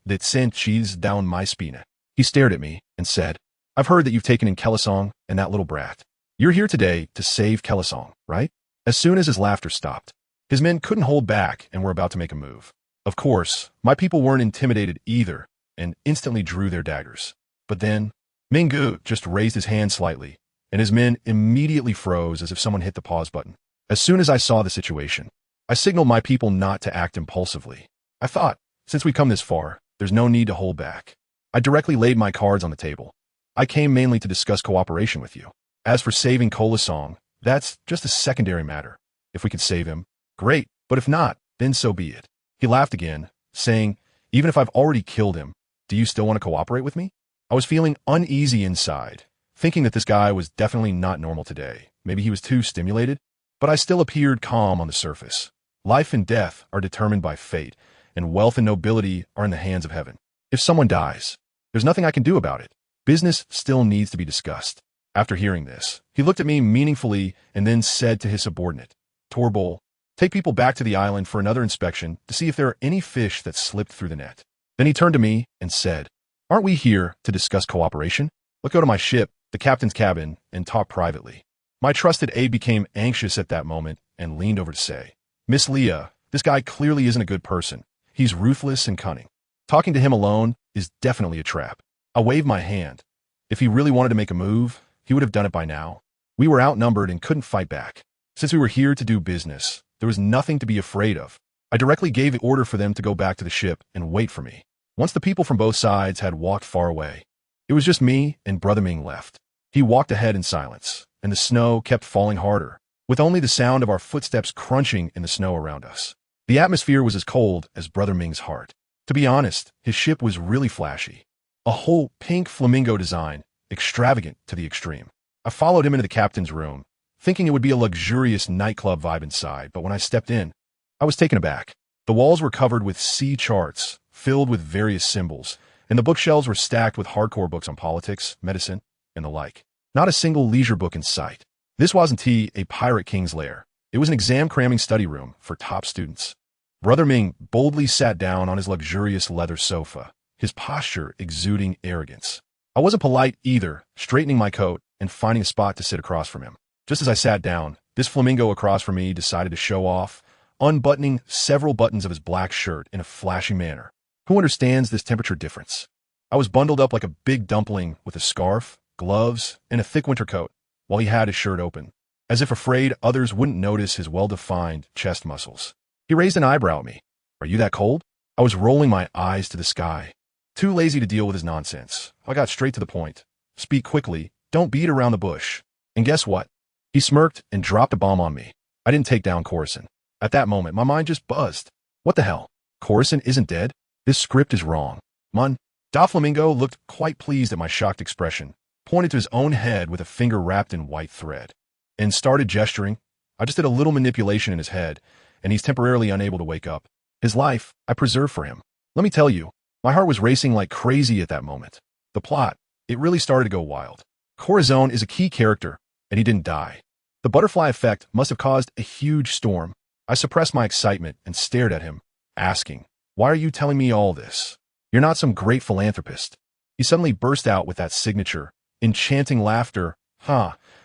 Speaker 1: that sent cheese down my spine. He stared at me and said, I've heard that you've taken in Kelisong and that little brat. You're here today to save Kelisong, right? As soon as his laughter stopped, his men couldn't hold back and were about to make a move. Of course, my people weren't intimidated either and instantly drew their daggers. But then, Minggu just raised his hand slightly, and his men immediately froze as if someone hit the pause button. As soon as I saw the situation, I signaled my people not to act impulsively. I thought, since we've come this far, there's no need to hold back. I directly laid my cards on the table. I came mainly to discuss cooperation with you. As for saving Kolasong, that's just a secondary matter. If we can save him, great, but if not, then so be it. He laughed again, saying, even if I've already killed him, do you still want to cooperate with me? I was feeling uneasy inside, thinking that this guy was definitely not normal today. Maybe he was too stimulated, but I still appeared calm on the surface. Life and death are determined by fate, and wealth and nobility are in the hands of heaven. If someone dies, there's nothing I can do about it. Business still needs to be discussed. After hearing this, he looked at me meaningfully and then said to his subordinate, Torbol, take people back to the island for another inspection to see if there are any fish that slipped through the net. Then he turned to me and said, aren't we here to discuss cooperation? Let's go to my ship, the captain's cabin, and talk privately. My trusted aide became anxious at that moment and leaned over to say, Miss Leah, this guy clearly isn't a good person. He's ruthless and cunning. Talking to him alone is definitely a trap. I waved my hand. If he really wanted to make a move, he would have done it by now. We were outnumbered and couldn't fight back. Since we were here to do business, there was nothing to be afraid of. I directly gave the order for them to go back to the ship and wait for me. Once the people from both sides had walked far away, it was just me and Brother Ming left. He walked ahead in silence, and the snow kept falling harder, with only the sound of our footsteps crunching in the snow around us. The atmosphere was as cold as Brother Ming's heart. To be honest, his ship was really flashy. A whole pink flamingo design, extravagant to the extreme. I followed him into the captain's room, thinking it would be a luxurious nightclub vibe inside, but when I stepped in, I was taken aback. The walls were covered with sea charts, filled with various symbols, and the bookshelves were stacked with hardcore books on politics, medicine, and the like. Not a single leisure book in sight. This wasn't a pirate king's lair. It was an exam-cramming study room for top students. Brother Ming boldly sat down on his luxurious leather sofa, his posture exuding arrogance. I wasn't polite either, straightening my coat and finding a spot to sit across from him. Just as I sat down, this flamingo across from me decided to show off, unbuttoning several buttons of his black shirt in a flashy manner. Who understands this temperature difference? I was bundled up like a big dumpling with a scarf, gloves, and a thick winter coat, while he had his shirt open, as if afraid others wouldn't notice his well-defined chest muscles. He raised an eyebrow at me. Are you that cold? I was rolling my eyes to the sky. Too lazy to deal with his nonsense. I got straight to the point. Speak quickly, don't beat around the bush. And guess what? He smirked and dropped a bomb on me. I didn't take down Coruscant. At that moment, my mind just buzzed. What the hell? Coruscant isn't dead? This script is wrong. Mun. Doflamingo looked quite pleased at my shocked expression, pointed to his own head with a finger wrapped in white thread, and started gesturing. I just did a little manipulation in his head, and he's temporarily unable to wake up. His life, I preserved for him. Let me tell you, my heart was racing like crazy at that moment. The plot, it really started to go wild. Corazon is a key character, and he didn't die. The butterfly effect must have caused a huge storm. I suppressed my excitement and stared at him, asking, "Why are you telling me all this? You're not some great philanthropist." He suddenly burst out with that signature, enchanting laughter.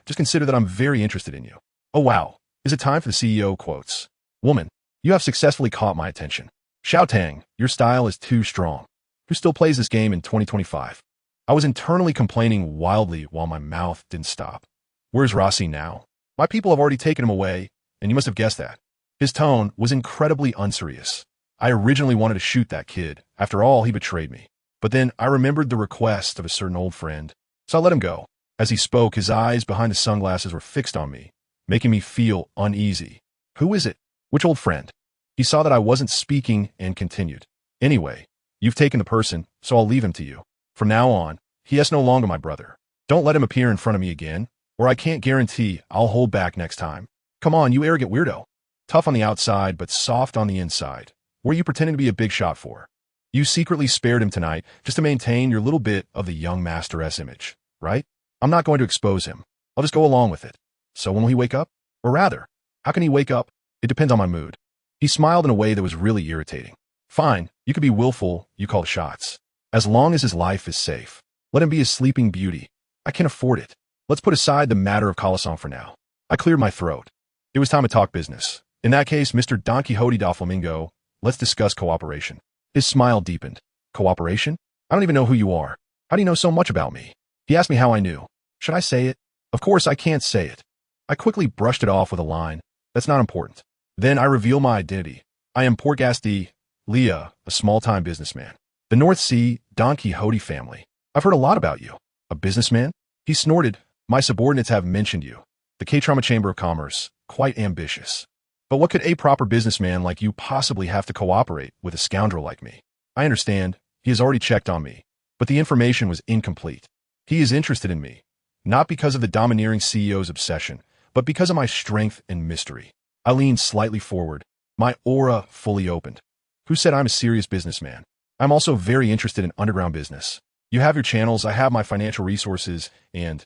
Speaker 1: Just consider that I'm very interested in you. Oh wow, is it time for the CEO quotes? Woman, you have successfully caught my attention. Xiao Tang, your style is too strong. Who still plays this game in 2025? I was internally complaining wildly while my mouth didn't stop. Where's Rossi now? My people have already taken him away, and you must have guessed that. His tone was incredibly unserious. I originally wanted to shoot that kid. After all, he betrayed me. But then I remembered the request of a certain old friend, so I let him go. As he spoke, his eyes behind his sunglasses were fixed on me, making me feel uneasy. Who is it? Which old friend? He saw that I wasn't speaking and continued. Anyway, you've taken the person, so I'll leave him to you. From now on, he is no longer my brother. Don't let him appear in front of me again, or I can't guarantee I'll hold back next time. Come on, you arrogant weirdo. Tough on the outside, but soft on the inside. What are you pretending to be a big shot for? You secretly spared him tonight just to maintain your little bit of the young Master S image, right? I'm not going to expose him. I'll just go along with it. So when will he wake up? Or rather, how can he wake up? It depends on my mood. He smiled in a way that was really irritating. Fine, you could be willful, you call the shots. As long as his life is safe. Let him be a sleeping beauty. I can afford it. Let's put aside the matter of Colason for now. I cleared my throat. It was time to talk business. In that case, Mr. Don Quixote Doflamingo, let's discuss cooperation. His smile deepened. Cooperation? I don't even know who you are. How do you know so much about me? He asked me how I knew. Should I say it? Of course I can't say it. I quickly brushed it off with a line. That's not important. Then I reveal my identity. I am Portgasti, Leah, a small-time businessman. The North Sea, Don Quixote family. I've heard a lot about you. A businessman? He snorted. My subordinates have mentioned you. The K-Trauma Chamber of Commerce. Quite ambitious. But what could a proper businessman like you possibly have to cooperate with a scoundrel like me? I understand. He has already checked on me. But the information was incomplete. He is interested in me. Not because of the domineering CEO's obsession, but because of my strength and mystery. I leaned slightly forward, my aura fully opened. Who said I'm a serious businessman? I'm also very interested in underground business. You have your channels, I have my financial resources, and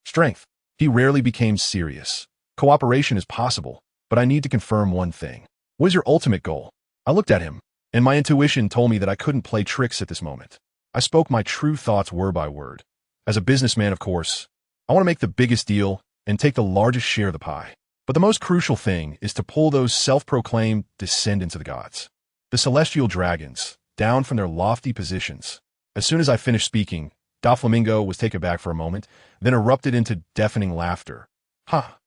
Speaker 1: strength. He rarely became serious. Cooperation is possible, but I need to confirm one thing. What is your ultimate goal? I looked at him, and my intuition told me that I couldn't play tricks at this moment. I spoke my true thoughts word by word. As a businessman, of course, I want to make the biggest deal and take the largest share of the pie. But the most crucial thing is to pull those self-proclaimed descendants of the gods, the celestial dragons, down from their lofty positions. As soon as I finished speaking, Doflamingo was taken back for a moment, then erupted into deafening laughter. How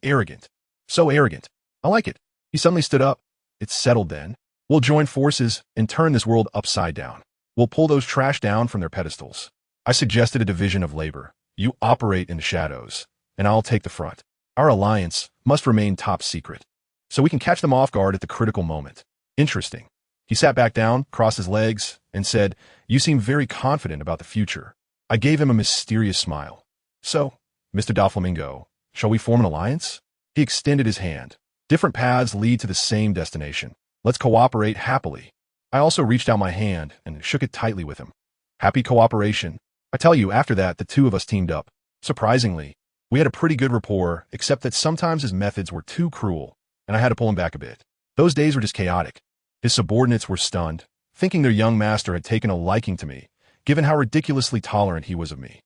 Speaker 1: arrogant. So arrogant. I like it. He suddenly stood up. It's settled then. We'll join forces and turn this world upside down. We'll pull those trash down from their pedestals. I suggested a division of labor. You operate in the shadows, and I'll take the front. Our alliance must remain top secret, so we can catch them off guard at the critical moment. Interesting. He sat back down, crossed his legs, and said, "You seem very confident about the future. I gave him a mysterious smile. So, Mr. Doflamingo, shall we form an alliance? He extended his hand. Different paths lead to the same destination. Let's cooperate happily. I also reached out my hand and shook it tightly with him. Happy cooperation. I tell you, after that, the two of us teamed up. Surprisingly, we had a pretty good rapport, except that sometimes his methods were too cruel, and I had to pull him back a bit. Those days were just chaotic. His subordinates were stunned, thinking their young master had taken a liking to me, given how ridiculously tolerant he was of me.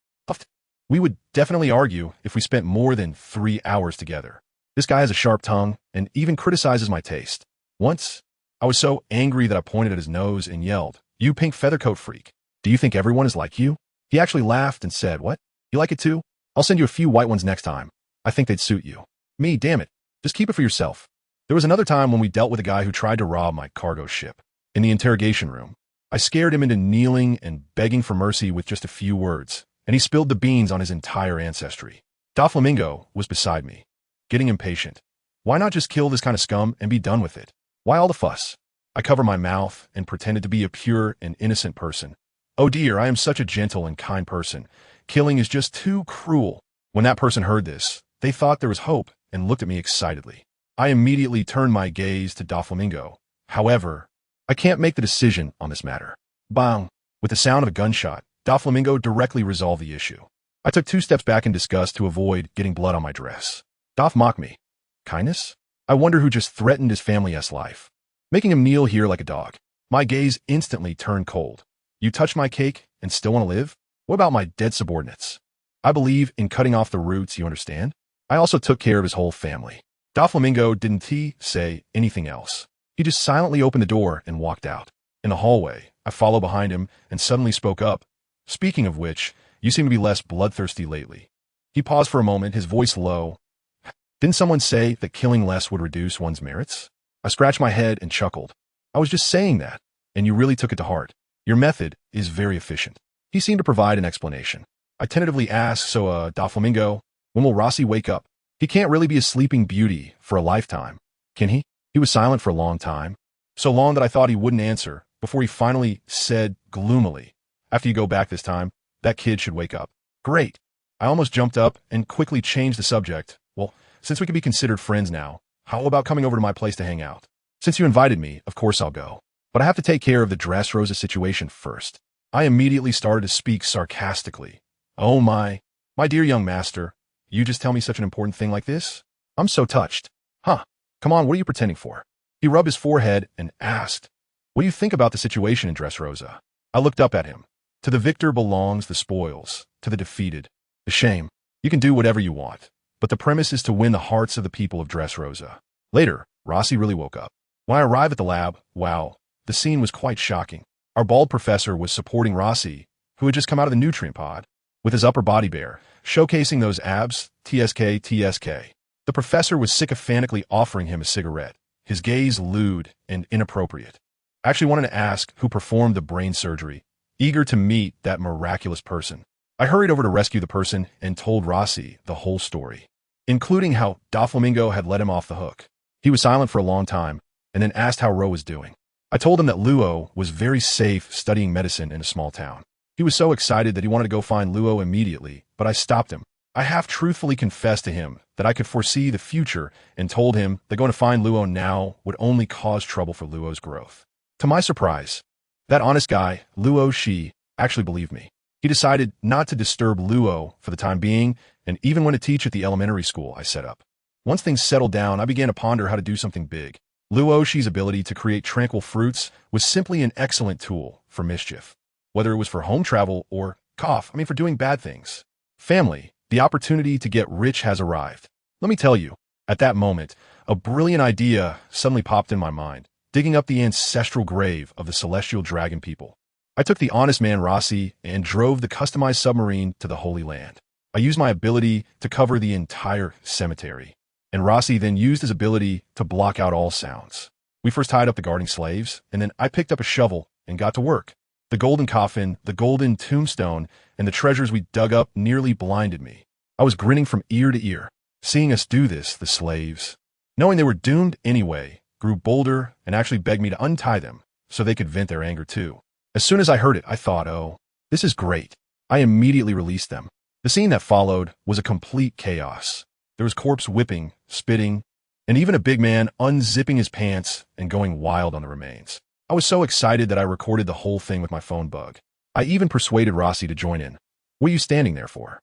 Speaker 1: We would definitely argue if we spent more than 3 hours together. This guy has a sharp tongue and even criticizes my taste. Once, I was so angry that I pointed at his nose and yelled, "You pink feathercoat freak. Do you think everyone is like you?" He actually laughed and said, "What? You like it too? I'll send you a few white ones next time. I think they'd suit you." Me, damn it. Just keep it for yourself. There was another time when we dealt with a guy who tried to rob my cargo ship. In the interrogation room, I scared him into kneeling and begging for mercy with just a few words, and he spilled the beans on his entire ancestry. Doflamingo was beside me, getting impatient. Why not just kill this kind of scum and be done with it? Why all the fuss? I covered my mouth and pretended to be a pure and innocent person. Oh dear, I am such a gentle and kind person. Killing is just too cruel. When that person heard this, they thought there was hope and looked at me excitedly. I immediately turned my gaze to Doflamingo. However, I can't make the decision on this matter. Bang! With the sound of a gunshot, Doflamingo directly resolved the issue. I took 2 steps back in disgust to avoid getting blood on my dress. Doff mocked me. Kindness? I wonder who just threatened his family's life, making him kneel here like a dog. My gaze instantly turned cold. You touch my cake and still want to live? What about my dead subordinates? I believe in cutting off the roots, you understand? I also took care of his whole family. Doflamingo didn't say anything else. He just silently opened the door and walked out. In the hallway, I followed behind him and suddenly spoke up. Speaking of which, you seem to be less bloodthirsty lately. He paused for a moment, his voice low. Didn't someone say that killing less would reduce one's merits? I scratched my head and chuckled. I was just saying that, and you really took it to heart. Your method is very efficient. He seemed to provide an explanation. I tentatively asked, so, Doflamingo, when will Rossi wake up? He can't really be a sleeping beauty for a lifetime, can he? He was silent for a long time, so long that I thought he wouldn't answer, before he finally said gloomily, after you go back this time, that kid should wake up. Great. I almost jumped up and quickly changed the subject. Well, since we can be considered friends now, how about coming over to my place to hang out? Since you invited me, of course I'll go. But I have to take care of the Dressrosa situation first. I immediately started to speak sarcastically. Oh my dear young master, you just tell me such an important thing like this? I'm so touched. Huh. Come on, what are you pretending for? He rubbed his forehead and asked, what do you think about the situation in Dressrosa? I looked up at him. To the victor belongs the spoils, to the defeated, the shame. You can do whatever you want, but the premise is to win the hearts of the people of Dressrosa. Later, Rossi really woke up. When I arrived at the lab, wow, the scene was quite shocking. Our bald professor was supporting Rossi, who had just come out of the nutrient pod, with his upper body bare, showcasing those abs, TSK. The professor was sycophantically offering him a cigarette, his gaze lewd and inappropriate. I actually wanted to ask who performed the brain surgery, eager to meet that miraculous person. I hurried over to rescue the person and told Rossi the whole story, including how Doflamingo had let him off the hook. He was silent for a long time, and then asked how Ro was doing. I told him that Luo was very safe studying medicine in a small town. He was so excited that he wanted to go find Luo immediately, but I stopped him. I half-truthfully confessed to him that I could foresee the future and told him that going to find Luo now would only cause trouble for Luo's growth. To my surprise, that honest guy, Luo Shi, actually believed me. He decided not to disturb Luo for the time being, and even went to teach at the elementary school I set up. Once things settled down, I began to ponder how to do something big. Luo Shi's ability to create tranquil fruits was simply an excellent tool for mischief, whether it was for home travel or, for doing bad things. Family, the opportunity to get rich has arrived. Let me tell you, at that moment, a brilliant idea suddenly popped in my mind, digging up the ancestral grave of the celestial dragon people. I took the honest man Rossi and drove the customized submarine to the Holy Land. I used my ability to cover the entire cemetery, and Rossi then used his ability to block out all sounds. We first tied up the guarding slaves, and then I picked up a shovel and got to work. The golden coffin, the golden tombstone, and the treasures we dug up nearly blinded me. I was grinning from ear to ear. Seeing us do this, the slaves, knowing they were doomed anyway, grew bolder and actually begged me to untie them so they could vent their anger too. As soon as I heard it, I thought, oh, this is great. I immediately released them. The scene that followed was a complete chaos. There was corpse whipping, spitting, and even a big man unzipping his pants and going wild on the remains. I was so excited that I recorded the whole thing with my phone bug. I even persuaded Rossi to join in. What are you standing there for?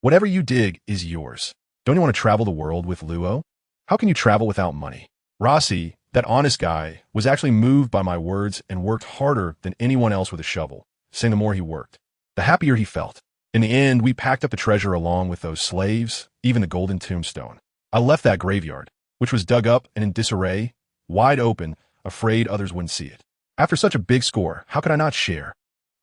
Speaker 1: Whatever you dig is yours. Don't you want to travel the world with Luo? How can you travel without money? Rossi, that honest guy, was actually moved by my words and worked harder than anyone else with a shovel, saying the more he worked, the happier he felt. In the end, we packed up the treasure along with those slaves, even the golden tombstone. I left that graveyard, which was dug up and in disarray, wide open, afraid others wouldn't see it. After such a big score, how could I not share?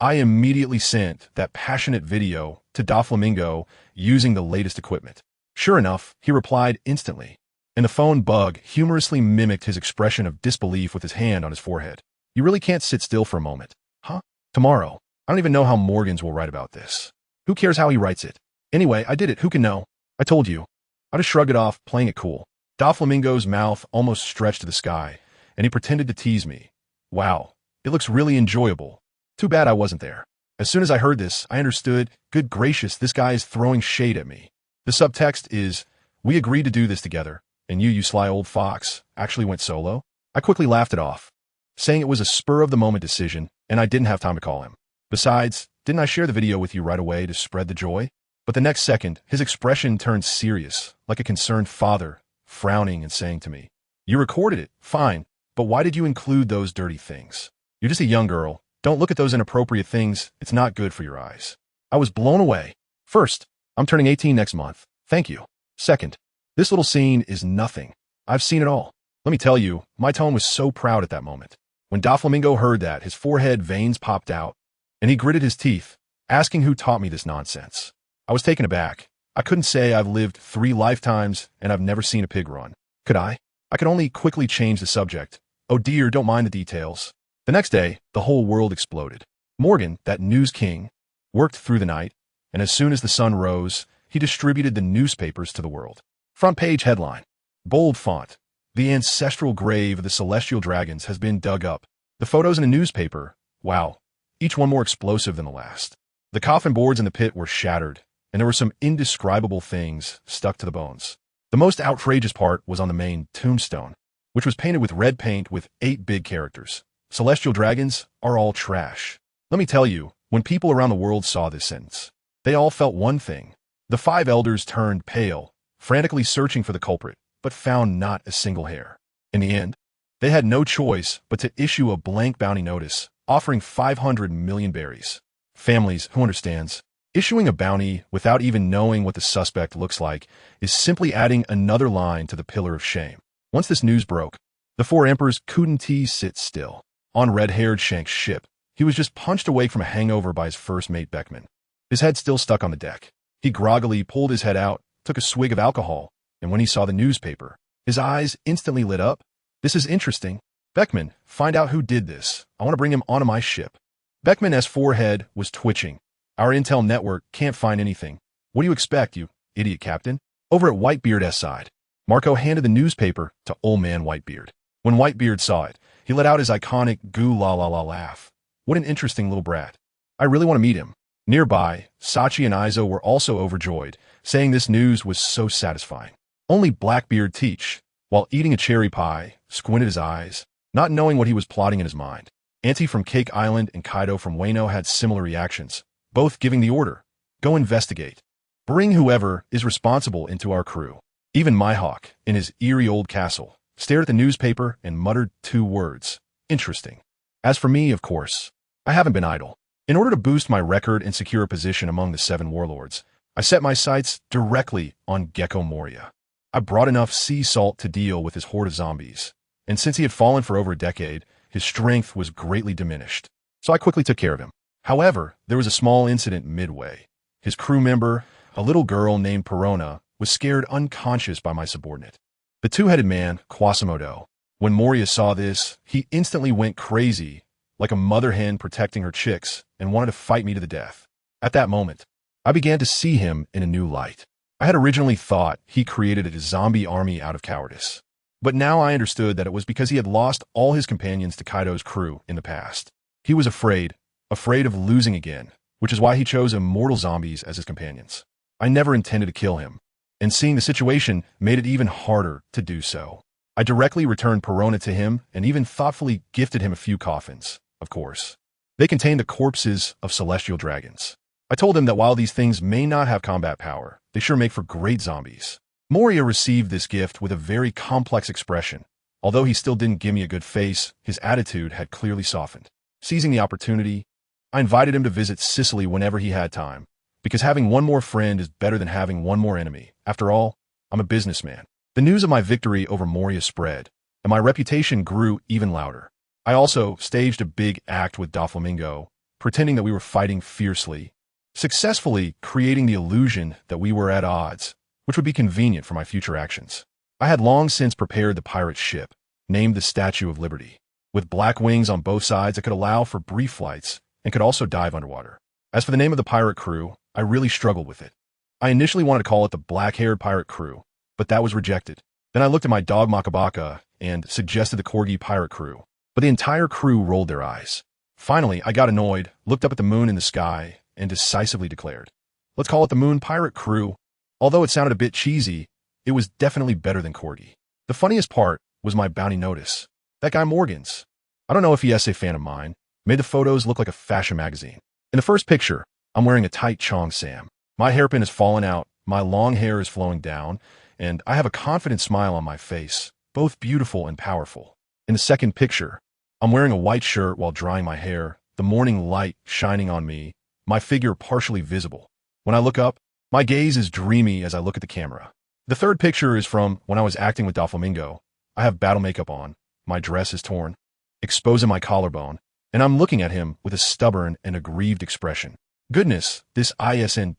Speaker 1: I immediately sent that passionate video to Doflamingo using the latest equipment. Sure enough, he replied instantly, and the phone bug humorously mimicked his expression of disbelief with his hand on his forehead. You really can't sit still for a moment, huh? Tomorrow. I don't even know how Morgans will write about this. Who cares how he writes it? Anyway, I did it. Who can know? I told you. I just shrugged it off, playing it cool. Doflamingo's mouth almost stretched to the sky, and he pretended to tease me. Wow, it looks really enjoyable. Too bad I wasn't there. As soon as I heard this, I understood, good gracious, this guy is throwing shade at me. The subtext is, we agreed to do this together, and you sly old fox, actually went solo? I quickly laughed it off, saying it was a spur-of-the-moment decision, and I didn't have time to call him. Besides, didn't I share the video with you right away to spread the joy? But the next second, his expression turned serious, like a concerned father, frowning and saying to me, you recorded it, fine, but why did you include those dirty things? You're just a young girl. Don't look at those inappropriate things. It's not good for your eyes. I was blown away. First, I'm turning 18 next month. Thank you. Second, this little scene is nothing. I've seen it all. Let me tell you, my tone was so proud at that moment. When Doflamingo heard that, his forehead veins popped out, and he gritted his teeth, asking who taught me this nonsense. I was taken aback. I couldn't say I've lived 3 lifetimes and I've never seen a pig run. Could I? I could only quickly change the subject. Oh dear, don't mind the details. The next day, the whole world exploded. Morgan, that news king, worked through the night, and as soon as the sun rose, he distributed the newspapers to the world. Front page headline. Bold font. The ancestral grave of the celestial dragons has been dug up. The photos in the newspaper, wow, each one more explosive than the last. The coffin boards in the pit were shattered, and there were some indescribable things stuck to the bones. The most outrageous part was on the main tombstone, which was painted with red paint with 8 big characters. Celestial dragons are all trash. Let me tell you, when people around the world saw this sentence, they all felt one thing. The 5 elders turned pale, frantically searching for the culprit, but found not a single hair. In the end, they had no choice but to issue a blank bounty notice, offering 500 million berries. Families, who understands? Issuing a bounty without even knowing what the suspect looks like is simply adding another line to the pillar of shame. Once this news broke, the 4 emperors couldn't sit still. On red-haired Shank's ship, he was just punched awake from a hangover by his first mate Beckman. His head still stuck on the deck. He groggily pulled his head out, took a swig of alcohol, and when he saw the newspaper, his eyes instantly lit up. This is interesting. Beckman, find out who did this. I want to bring him onto my ship. Beckman's forehead was twitching. Our intel network can't find anything. What do you expect, you idiot captain? Over at Whitebeard's side, Marco handed the newspaper to old man Whitebeard. When Whitebeard saw it, he let out his iconic goo-la-la-la laugh. What an interesting little brat. I really want to meet him. Nearby, Sachi and Izo were also overjoyed, saying this news was so satisfying. Only Blackbeard Teach, while eating a cherry pie, squinted his eyes, not knowing what he was plotting in his mind. Auntie from Cake Island and Kaido from Wano had similar reactions, both giving the order, go investigate. Bring whoever is responsible into our crew. Even Mihawk, in his eerie old castle, stared at the newspaper and muttered 2 words, interesting. As for me, of course, I haven't been idle. In order to boost my record and secure a position among the 7 warlords, I set my sights directly on Gecko Moria. I brought enough sea salt to deal with his horde of zombies, and since he had fallen for over a decade, his strength was greatly diminished, so I quickly took care of him. However, there was a small incident midway. His crew member, a little girl named Perona, was scared unconscious by my subordinate, the 2-headed man, Quasimodo. When Moria saw this, he instantly went crazy, like a mother hen protecting her chicks, and wanted to fight me to the death. At that moment, I began to see him in a new light. I had originally thought he created a zombie army out of cowardice, but now I understood that it was because he had lost all his companions to Kaido's crew in the past. He was afraid of losing again, which is why he chose immortal zombies as his companions. I never intended to kill him, and seeing the situation made it even harder to do so. I directly returned Perona to him and even thoughtfully gifted him a few coffins, of course. They contained the corpses of celestial dragons. I told him that while these things may not have combat power, they sure make for great zombies. Moria received this gift with a very complex expression. Although he still didn't give me a good face, his attitude had clearly softened. Seizing the opportunity, I invited him to visit Sicily whenever he had time, because having one more friend is better than having one more enemy. After all, I'm a businessman. The news of my victory over Moria spread, and my reputation grew even louder. I also staged a big act with Doflamingo, pretending that we were fighting fiercely, successfully creating the illusion that we were at odds, which would be convenient for my future actions. I had long since prepared the pirate ship, named the Statue of Liberty. With black wings on both sides, it could allow for brief flights and could also dive underwater. As for the name of the pirate crew, I really struggled with it. I initially wanted to call it the Black-Haired Pirate Crew, but that was rejected. Then I looked at my dog Makabaka and suggested the Corgi Pirate Crew, but the entire crew rolled their eyes. Finally, I got annoyed, looked up at the moon in the sky, and decisively declared, "Let's call it the Moon Pirate Crew." Although it sounded a bit cheesy, it was definitely better than Corgi. The funniest part was my bounty notice. That guy Morgan's. I don't know if he's a fan of mine, made the photos look like a fashion magazine. In the first picture, I'm wearing a tight Chong Sam. My hairpin has fallen out, my long hair is flowing down, and I have a confident smile on my face, both beautiful and powerful. In the second picture, I'm wearing a white shirt while drying my hair, the morning light shining on me, my figure partially visible. When I look up, my gaze is dreamy as I look at the camera. The third picture is from when I was acting with Doflamingo. I have battle makeup on, my dress is torn, exposing my collarbone, and I'm looking at him with a stubborn and aggrieved expression. Goodness, this isn't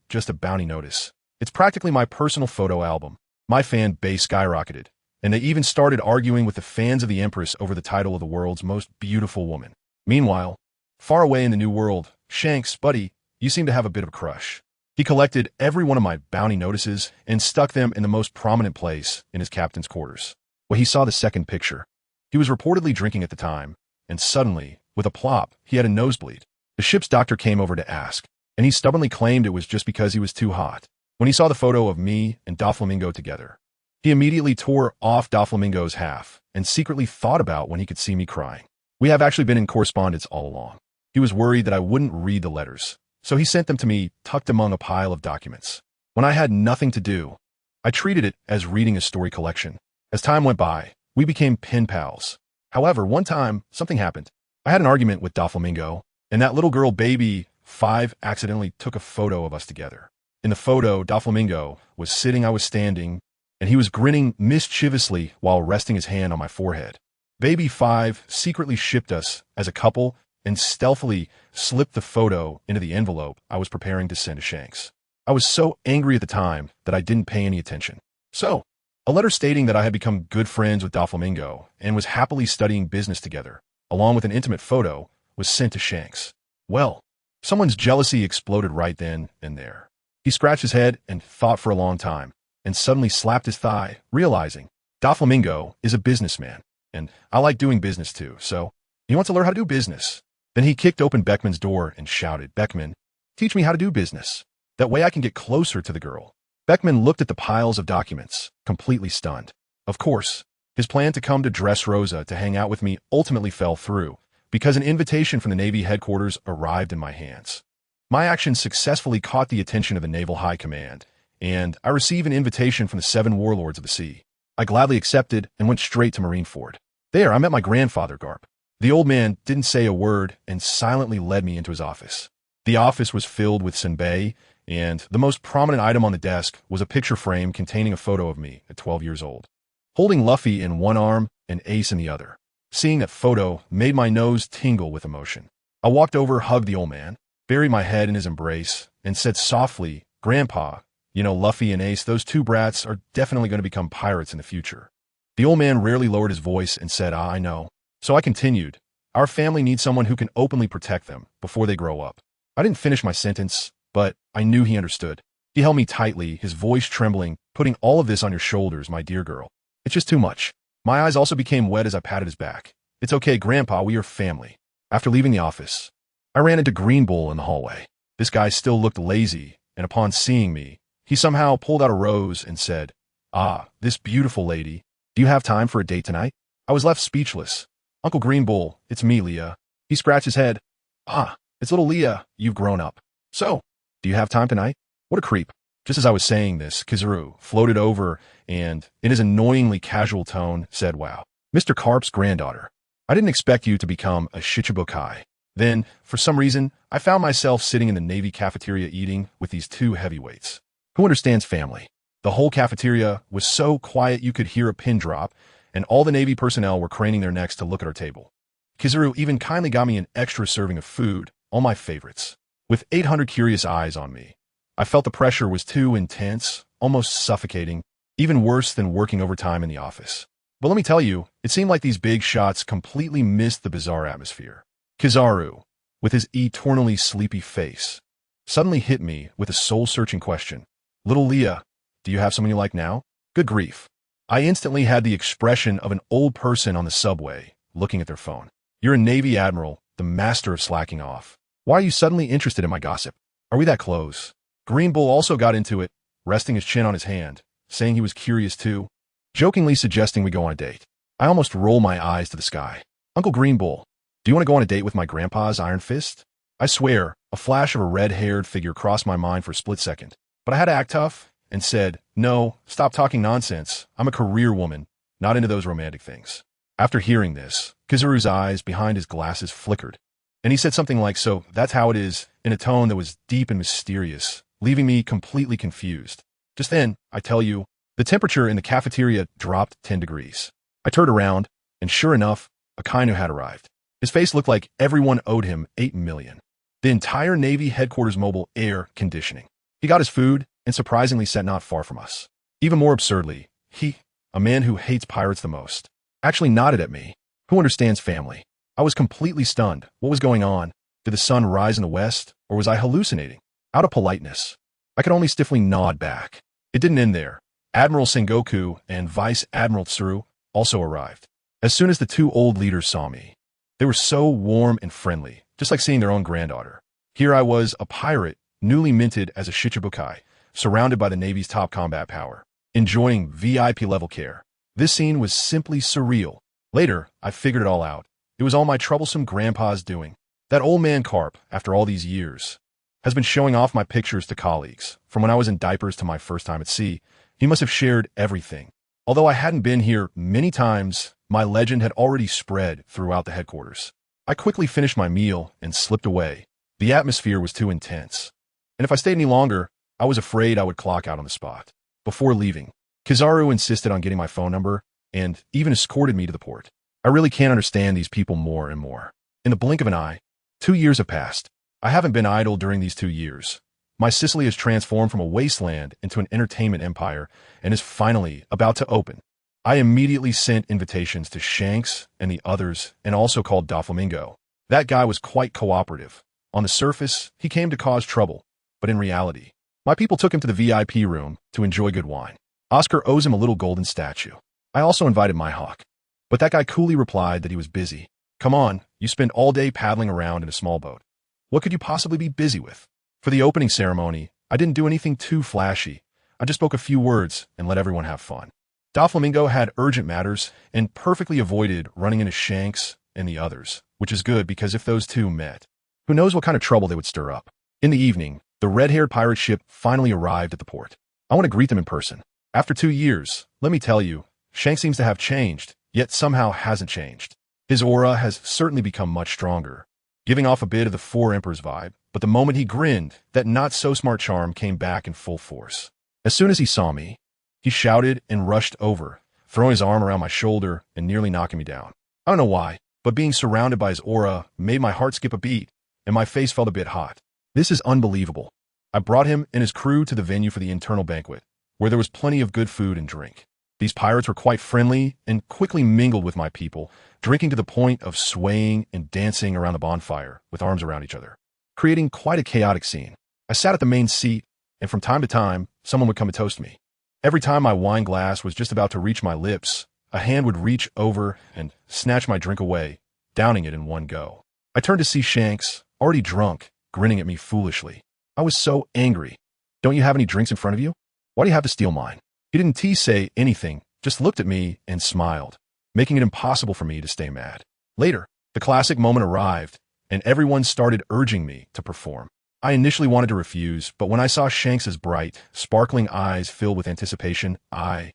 Speaker 1: just a bounty notice. It's practically my personal photo album. My fan base skyrocketed, and they even started arguing with the fans of the Empress over the title of the world's most beautiful woman. Meanwhile, far away in the New World, Shanks, buddy, you seem to have a bit of a crush. He collected every one of my bounty notices and stuck them in the most prominent place in his captain's quarters. When he saw the second picture, he was reportedly drinking at the time, and suddenly, with a plop, he had a nosebleed. The ship's doctor came over to ask, and he stubbornly claimed it was just because he was too hot. When he saw the photo of me and Doflamingo together, he immediately tore off Doflamingo's half and secretly thought about when he could see me crying. We have actually been in correspondence all along. He was worried that I wouldn't read the letters, so he sent them to me tucked among a pile of documents. When I had nothing to do, I treated it as reading a story collection. As time went by, we became pen pals. However, one time, something happened. I had an argument with Doflamingo, and that little girl baby 5 accidentally took a photo of us together. In the photo, Doflamingo was sitting, I was standing, and he was grinning mischievously while resting his hand on my forehead. Baby 5 secretly shipped us as a couple and stealthily slipped the photo into the envelope I was preparing to send to Shanks. I was so angry at the time that I didn't pay any attention. So, a letter stating that I had become good friends with Doflamingo and was happily studying business together, along with an intimate photo, was sent to Shanks. Well, someone's jealousy exploded right then and there. He scratched his head and thought for a long time, and suddenly slapped his thigh, realizing Doflamingo is a businessman, and I like doing business too, so he wants to learn how to do business. Then he kicked open Beckman's door and shouted, "Beckman, teach me how to do business. That way I can get closer to the girl." Beckman looked at the piles of documents, completely stunned. Of course, his plan to come to Dressrosa to hang out with me ultimately fell through, because an invitation from the Navy headquarters arrived in my hands. My actions successfully caught the attention of the Naval High Command, and I received an invitation from the 7 warlords of the sea. I gladly accepted and went straight to Marineford. There, I met my grandfather, Garp. The old man didn't say a word and silently led me into his office. The office was filled with senbei, and the most prominent item on the desk was a picture frame containing a photo of me at 12 years old, holding Luffy in one arm and Ace in the other. Seeing that photo made my nose tingle with emotion. I walked over, hugged the old man, buried my head in his embrace, and said softly, "Grandpa, you know, Luffy and Ace, those 2 brats are definitely going to become pirates in the future." The old man rarely lowered his voice and said, "I know." So I continued, "Our family needs someone who can openly protect them before they grow up." I didn't finish my sentence, but I knew he understood. He held me tightly, his voice trembling, "Putting all of this on your shoulders, my dear girl. It's just too much." My eyes also became wet as I patted his back. "It's okay, Grandpa, we are family." After leaving the office, I ran into Green Bull in the hallway. This guy still looked lazy, and upon seeing me, he somehow pulled out a rose and said, "Ah, this beautiful lady, do you have time for a date tonight?" I was left speechless. "Uncle Green Bull, it's me, Leah." He scratched his head. "Ah, it's little Leah, you've grown up. So, do you have time tonight?" What a creep. Just as I was saying this, Kizaru floated over and, in his annoyingly casual tone, said, "Wow, Mr. Karp's granddaughter. I didn't expect you to become a shichibukai." Then, for some reason, I found myself sitting in the Navy cafeteria eating with these two heavyweights. Who understands family? The whole cafeteria was so quiet you could hear a pin drop, and all the Navy personnel were craning their necks to look at our table. Kizaru even kindly got me an extra serving of food, all my favorites. With 800 curious eyes on me, I felt the pressure was too intense, almost suffocating, even worse than working overtime in the office. But let me tell you, it seemed like these big shots completely missed the bizarre atmosphere. Kizaru, with his eternally sleepy face, suddenly hit me with a soul-searching question. "Little Leah, do you have someone you like now?" Good grief. I instantly had the expression of an old person on the subway, looking at their phone. "You're a Navy admiral, the master of slacking off. Why are you suddenly interested in my gossip? Are we that close?" Green Bull also got into it, resting his chin on his hand, saying he was curious too, jokingly suggesting we go on a date. I almost roll my eyes to the sky. "Uncle Green Bull, do you want to go on a date with my grandpa's iron fist?" I swear, a flash of a red-haired figure crossed my mind for a split second, but I had to act tough and said, "No, stop talking nonsense. I'm a career woman, not into those romantic things." After hearing this, Kizaru's eyes behind his glasses flickered, and he said something like, "So that's how it is," in a tone that was deep and mysterious, leaving me completely confused. Just then, I tell you, the temperature in the cafeteria dropped 10 degrees. I turned around, and sure enough, Akainu had arrived. His face looked like everyone owed him 8 million. The entire Navy headquarters mobile air conditioning. He got his food, and surprisingly sat not far from us. Even more absurdly, he, a man who hates pirates the most, actually nodded at me. Who understands family? I was completely stunned. What was going on? Did the sun rise in the west, or was I hallucinating? Out of politeness, I could only stiffly nod back. It didn't end there. Admiral Sengoku and Vice Admiral Tsuru also arrived. As soon as the two old leaders saw me, they were so warm and friendly, just like seeing their own granddaughter. Here I was, a pirate, newly minted as a shichibukai, surrounded by the Navy's top combat power, enjoying VIP-level care. This scene was simply surreal. Later, I figured it all out. It was all my troublesome grandpa's doing. That old man Karp, after all these years, has been showing off my pictures to colleagues. From when I was in diapers to my first time at sea, he must have shared everything. Although I hadn't been here many times, my legend had already spread throughout the headquarters. I quickly finished my meal and slipped away. The atmosphere was too intense, and if I stayed any longer, I was afraid I would clock out on the spot. Before leaving, Kizaru insisted on getting my phone number and even escorted me to the port. I really can't understand these people more and more. In the blink of an eye, 2 years have passed. I haven't been idle during these 2 years. My Sicily has transformed from a wasteland into an entertainment empire and is finally about to open. I immediately sent invitations to Shanks and the others and also called Doflamingo. That guy was quite cooperative. On the surface, he came to cause trouble, but in reality, my people took him to the VIP room to enjoy good wine. Oscar owes him a little golden statue. I also invited my hawk, but that guy coolly replied that he was busy. Come on, you spend all day paddling around in a small boat. What could you possibly be busy with? For the opening ceremony, I didn't do anything too flashy. I just spoke a few words and let everyone have fun. Doflamingo had urgent matters and perfectly avoided running into Shanks and the others, which is good because if those two met, who knows what kind of trouble they would stir up. In the evening, the red-haired pirate ship finally arrived at the port. I want to greet them in person. After 2 years, let me tell you, Shanks seems to have changed, yet somehow hasn't changed. His aura has certainly become much stronger, giving off a bit of the Four Emperors vibe, but the moment he grinned, that not-so-smart charm came back in full force. As soon as he saw me, he shouted and rushed over, throwing his arm around my shoulder and nearly knocking me down. I don't know why, but being surrounded by his aura made my heart skip a beat, and my face felt a bit hot. This is unbelievable. I brought him and his crew to the venue for the internal banquet, where there was plenty of good food and drink. These pirates were quite friendly and quickly mingled with my people, drinking to the point of swaying and dancing around the bonfire with arms around each other, creating quite a chaotic scene. I sat at the main seat, and from time to time, someone would come and toast me. Every time my wine glass was just about to reach my lips, a hand would reach over and snatch my drink away, downing it in one go. I turned to see Shanks, already drunk, grinning at me foolishly. I was so angry. Don't you have any drinks in front of you? Why do you have to steal mine? He didn't say anything, just looked at me and smiled, making it impossible for me to stay mad. Later, the classic moment arrived, and everyone started urging me to perform. I initially wanted to refuse, but when I saw Shanks's bright, sparkling eyes filled with anticipation, I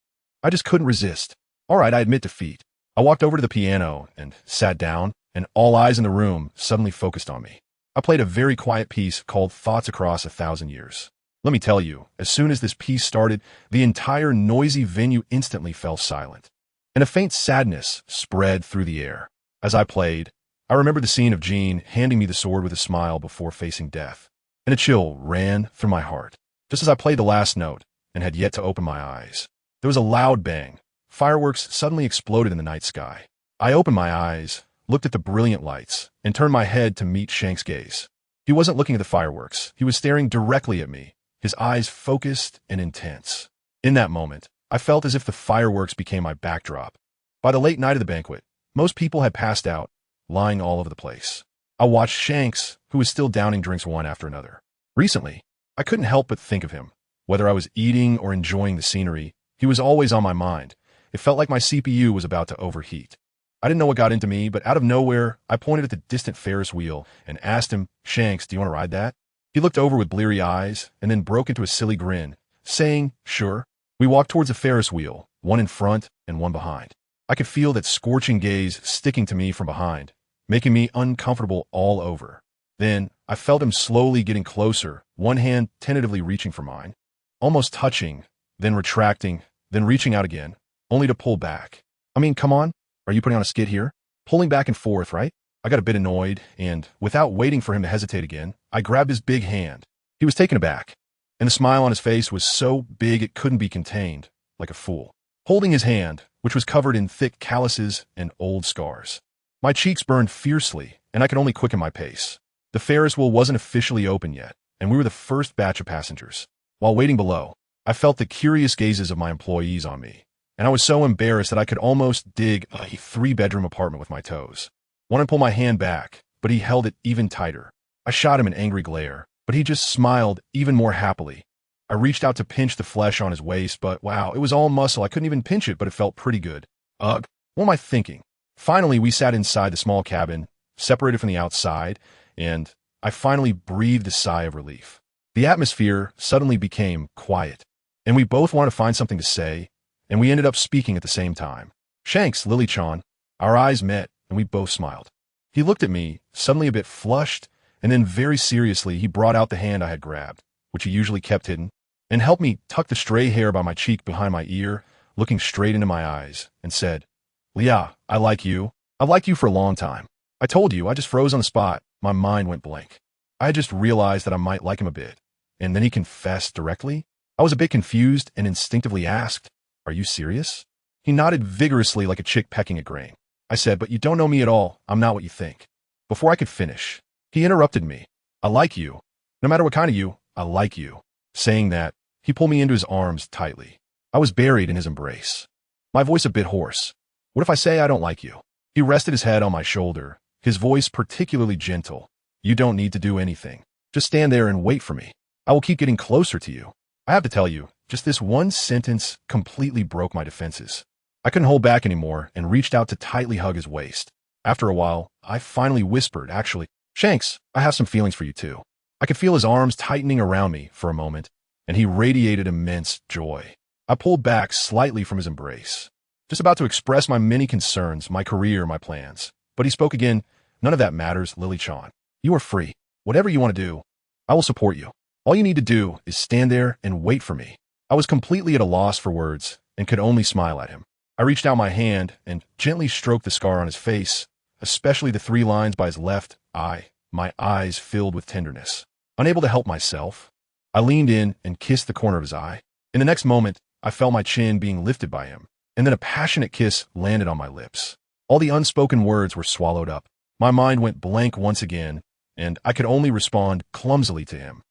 Speaker 1: just couldn't resist. All right, I admit defeat. I walked over to the piano and sat down, and all eyes in the room suddenly focused on me. I played a very quiet piece called Thoughts Across 1,000 Years. Let me tell you, as soon as this piece started, the entire noisy venue instantly fell silent, and a faint sadness spread through the air. As I played, I remember the scene of Jean handing me the sword with a smile before facing death, and a chill ran through my heart. Just as I played the last note and had yet to open my eyes, there was a loud bang. Fireworks suddenly exploded in the night sky. I opened my eyes, looked at the brilliant lights, and turned my head to meet Shank's gaze. He wasn't looking at the fireworks. He was staring directly at me, his eyes focused and intense. In that moment, I felt as if the fireworks became my backdrop. By the late night of the banquet, most people had passed out, lying all over the place. I watched Shanks, who was still downing drinks one after another. Recently, I couldn't help but think of him. Whether I was eating or enjoying the scenery, he was always on my mind. It felt like my CPU was about to overheat. I didn't know what got into me, but out of nowhere, I pointed at the distant Ferris wheel and asked him, "Shanks, do you want to ride that?" He looked over with bleary eyes and then broke into a silly grin, saying, "Sure." We walked towards the Ferris wheel, one in front and one behind. I could feel that scorching gaze sticking to me from behind, making me uncomfortable all over. Then, I felt him slowly getting closer, one hand tentatively reaching for mine, almost touching, then retracting, then reaching out again, only to pull back. I mean, come on, are you putting on a skit here? Pulling back and forth, right? I got a bit annoyed, and without waiting for him to hesitate again, I grabbed his big hand. He was taken aback, and the smile on his face was so big it couldn't be contained, like a fool. Holding his hand, which was covered in thick calluses and old scars. My cheeks burned fiercely, and I could only quicken my pace. The Ferris wheel wasn't officially open yet, and we were the first batch of passengers. While waiting below, I felt the curious gazes of my employees on me, and I was so embarrassed that I could almost dig a 3-bedroom apartment with my toes. Wanted to pull my hand back, but he held it even tighter. I shot him an angry glare, but he just smiled even more happily. I reached out to pinch the flesh on his waist, but wow, it was all muscle. I couldn't even pinch it, but it felt pretty good. Ugh, what am I thinking? Finally, we sat inside the small cabin, separated from the outside, and I finally breathed a sigh of relief. The atmosphere suddenly became quiet, and we both wanted to find something to say, and we ended up speaking at the same time. "Shanks, Lily-chan." Our eyes met, and we both smiled. He looked at me, suddenly a bit flushed, and then very seriously he brought out the hand I had grabbed, which he usually kept hidden, and helped me tuck the stray hair by my cheek behind my ear, looking straight into my eyes, and said, "Leah, I like you. I've liked you for a long time. I told you, I just froze on the spot. My mind went blank. I had just realized that I might like him a bit." And then he confessed directly. I was a bit confused and instinctively asked, "Are you serious?" He nodded vigorously like a chick pecking at grain. I said, "But you don't know me at all. I'm not what you think." Before I could finish, he interrupted me. "I like you. No matter what kind of you, I like you." Saying that, he pulled me into his arms tightly. I was buried in his embrace. My voice a bit hoarse. "What if I say I don't like you?" He rested his head on my shoulder, his voice particularly gentle. "You don't need to do anything. Just stand there and wait for me. I will keep getting closer to you." I have to tell you, just this one sentence completely broke my defenses. I couldn't hold back anymore and reached out to tightly hug his waist. After a while, I finally whispered, "Actually, Shanks, I have some feelings for you too." I could feel his arms tightening around me for a moment, and he radiated immense joy. I pulled back slightly from his embrace, just about to express my many concerns, my career, my plans. But he spoke again. "None of that matters, Lily-chan. You are free. Whatever you want to do, I will support you. All you need to do is stand there and wait for me." I was completely at a loss for words and could only smile at him. I reached out my hand and gently stroked the scar on his face, especially the 3 lines by his left eye, my eyes filled with tenderness. Unable to help myself, I leaned in and kissed the corner of his eye. In the next moment, I felt my chin being lifted by him, and then a passionate kiss landed on my lips. All the unspoken words were swallowed up. My mind went blank once again, and I could only respond clumsily to him.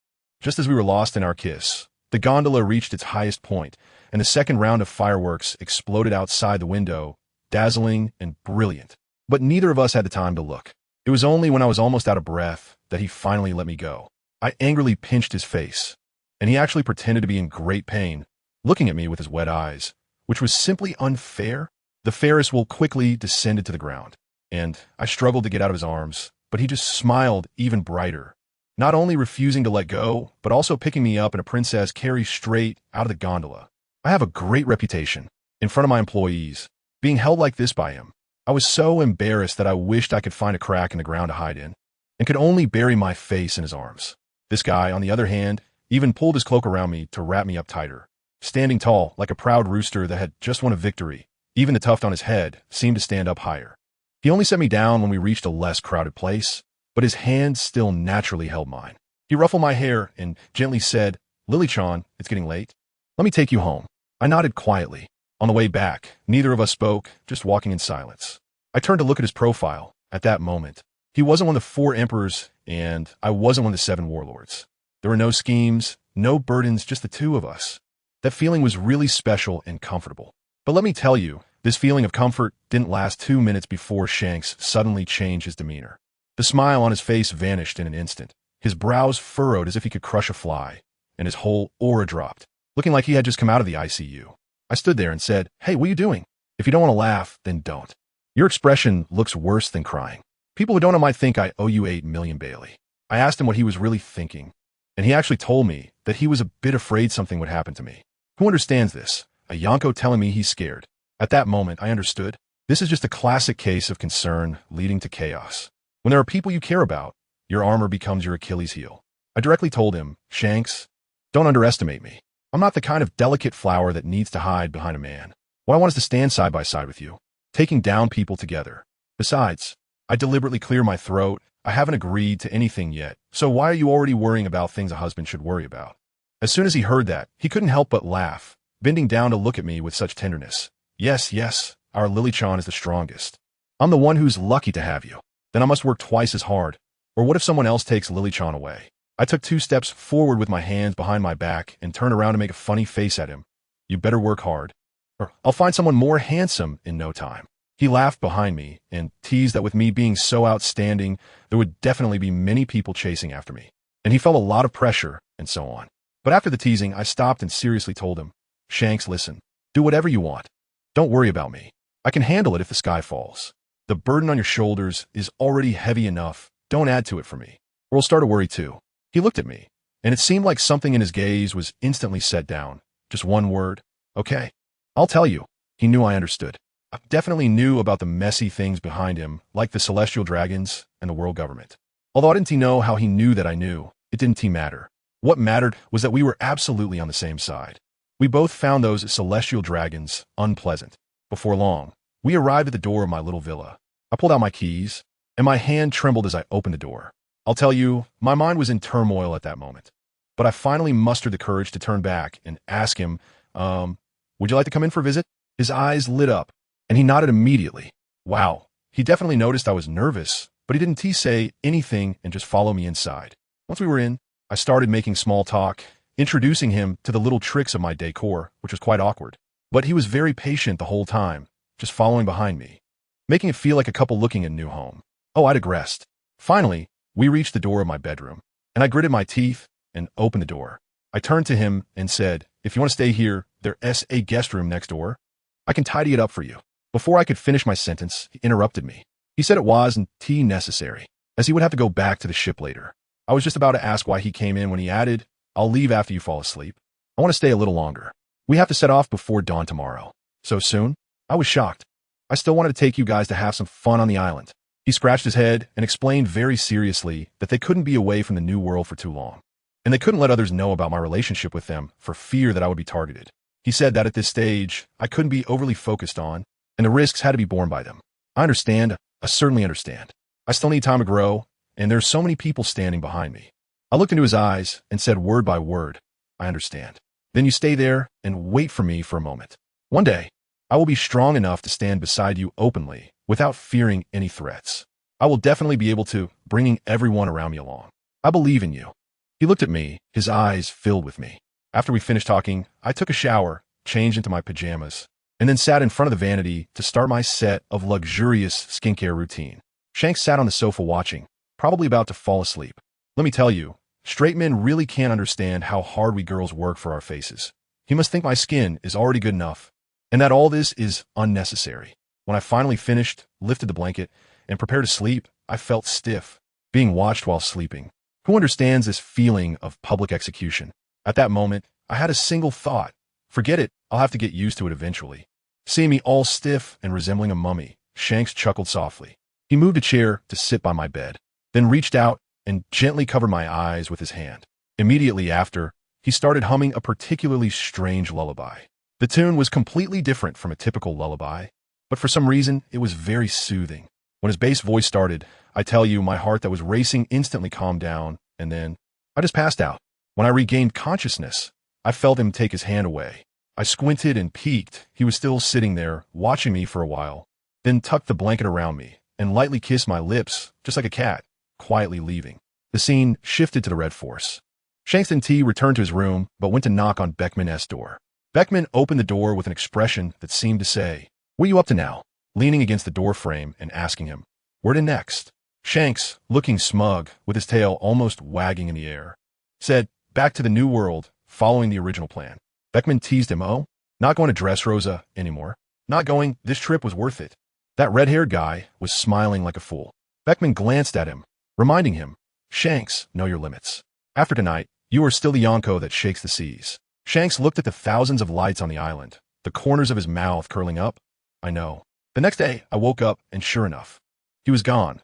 Speaker 1: Just as we were lost in our kiss, the gondola reached its highest point, and the second round of fireworks exploded outside the window, dazzling and brilliant. But neither of us had the time to look. It was only when I was almost out of breath that he finally let me go. I angrily pinched his face, and he actually pretended to be in great pain, looking at me with his wet eyes, which was simply unfair. The Ferris wheel quickly descended to the ground, and I struggled to get out of his arms, but he just smiled even brighter, not only refusing to let go, but also picking me up in a princess carry straight out of the gondola. I have a great reputation in front of my employees, being held like this by him. I was so embarrassed that I wished I could find a crack in the ground to hide in, and could only bury my face in his arms. This guy, on the other hand, even pulled his cloak around me to wrap me up tighter. Standing tall, like a proud rooster that had just won a victory, even the tuft on his head seemed to stand up higher. He only set me down when we reached a less crowded place, but his hand still naturally held mine. He ruffled my hair and gently said, "Lily-chan, it's getting late. Let me take you home." I nodded quietly. On the way back, neither of us spoke, just walking in silence. I turned to look at his profile. At that moment, he wasn't one of the 4 emperors, and I wasn't one of the 7 warlords. There were no schemes, no burdens, just the 2 of us. That feeling was really special and comfortable. But let me tell you, this feeling of comfort didn't last 2 minutes before Shanks suddenly changed his demeanor. The smile on his face vanished in an instant. His brows furrowed as if he could crush a fly, and his whole aura dropped, looking like he had just come out of the ICU. I stood there and said, "Hey, what are you doing? If you don't want to laugh, then don't. Your expression looks worse than crying. People who don't know might think I owe you 8 million Bailey." I asked him what he was really thinking, and he actually told me that he was a bit afraid something would happen to me. Who understands this? A Yonko telling me he's scared. At that moment, I understood. This is just a classic case of concern leading to chaos. When there are people you care about, your armor becomes your Achilles heel. I directly told him, "Shanks, don't underestimate me. I'm not the kind of delicate flower that needs to hide behind a man. What I want is to stand side by side with you, taking down people together. Besides, I deliberately clear my throat. I haven't agreed to anything yet, so why are you already worrying about things a husband should worry about?" As soon as he heard that, he couldn't help but laugh, bending down to look at me with such tenderness. Yes, our Lily-chan is the strongest. I'm the one who's lucky to have you. Then I must work twice as hard. Or what if someone else takes Lily-chan away? I took 2 steps forward with my hands behind my back and turned around to make a funny face at him. "You better work hard, or I'll find someone more handsome in no time." He laughed behind me and teased that with me being so outstanding, there would definitely be many people chasing after me, and he felt a lot of pressure and so on. But after the teasing, I stopped and seriously told him, "Shanks, listen, do whatever you want. Don't worry about me. I can handle it if the sky falls. The burden on your shoulders is already heavy enough. Don't add to it for me, or we'll start to worry too." He looked at me, and it seemed like something in his gaze was instantly set down. Just one word, "Okay, I'll tell you." He knew I understood. I definitely knew about the messy things behind him, like the celestial dragons and the world government. Although I didn't know how he knew that I knew, it didn't matter. What mattered was that we were absolutely on the same side. We both found those celestial dragons unpleasant. Before long, we arrived at the door of my little villa. I pulled out my keys, and my hand trembled as I opened the door. I'll tell you, my mind was in turmoil at that moment. But I finally mustered the courage to turn back and ask him, "Would you like to come in for a visit?" His eyes lit up, and he nodded immediately. Wow, he definitely noticed I was nervous, but he didn't say anything and just followed me inside. Once we were in, I started making small talk, introducing him to the little tricks of my decor, which was quite awkward. But he was very patient the whole time, just following behind me, making it feel like a couple looking at a new home. Oh, I digressed. Finally, we reached the door of my bedroom, and I gritted my teeth and opened the door. I turned to him and said, "If you want to stay here, there's a guest room next door. I can tidy it up for you." Before I could finish my sentence, he interrupted me. He said it wasn't necessary, as he would have to go back to the ship later. I was just about to ask why he came in when he added, "I'll leave after you fall asleep. I want to stay a little longer. We have to set off before dawn tomorrow." "So soon?" I was shocked. "I still wanted to take you guys to have some fun on the island." He scratched his head and explained very seriously that they couldn't be away from the new world for too long, and they couldn't let others know about my relationship with them for fear that I would be targeted. He said that at this stage, I couldn't be overly focused on, and the risks had to be borne by them. I understand. I certainly understand. I still need time to grow, and there's so many people standing behind me. I looked into his eyes and said word by word, "I understand." "Then you stay there and wait for me for a moment. One day, I will be strong enough to stand beside you openly without fearing any threats. I will definitely be able to, bringing everyone around me along. I believe in you." He looked at me, his eyes filled with me. After we finished talking, I took a shower, changed into my pajamas, and then sat in front of the vanity to start my set of luxurious skincare routine. Shanks sat on the sofa watching, probably about to fall asleep. Let me tell you, straight men really can't understand how hard we girls work for our faces. He must think my skin is already good enough, and that all this is unnecessary. When I finally finished, lifted the blanket, and prepared to sleep, I felt stiff, being watched while sleeping. Who understands this feeling of public execution? At that moment, I had a single thought. Forget it, I'll have to get used to it eventually. Seeing me all stiff and resembling a mummy, Shanks chuckled softly. He moved a chair to sit by my bed, then reached out and gently covered my eyes with his hand. Immediately after, he started humming a particularly strange lullaby. The tune was completely different from a typical lullaby, but for some reason, it was very soothing. When his bass voice started, I tell you, my heart that was racing instantly calmed down, and then I just passed out. When I regained consciousness, I felt him take his hand away. I squinted and peeked. He was still sitting there, watching me for a while, then tucked the blanket around me and lightly kissed my lips, just like a cat, quietly leaving. The scene shifted to the Red Force. Shanks and T returned to his room, but went to knock on Beckman's door. Beckman opened the door with an expression that seemed to say, "What are you up to now?" Leaning against the door frame and asking him, "Where to next?" Shanks, looking smug, with his tail almost wagging in the air, said, "Back to the New World, following the original plan." Beckman teased him, "Oh, not going to Dressrosa anymore? Not going, this trip was worth it." That red-haired guy was smiling like a fool. Beckman glanced at him, reminding him, "Shanks, know your limits. After tonight, you are still the Yonko that shakes the seas." Shanks looked at the thousands of lights on the island, the corners of his mouth curling up. "I know." The next day, I woke up, and sure enough, he was gone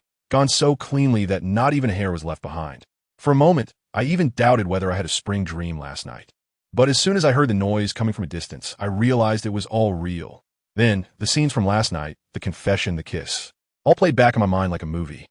Speaker 1: so cleanly that not even a hair was left behind. For a moment, I even doubted whether I had a spring dream last night. But as soon as I heard the noise coming from a distance, I realized it was all real. Then, the scenes from last night, the confession, the kiss, all played back in my mind like a movie.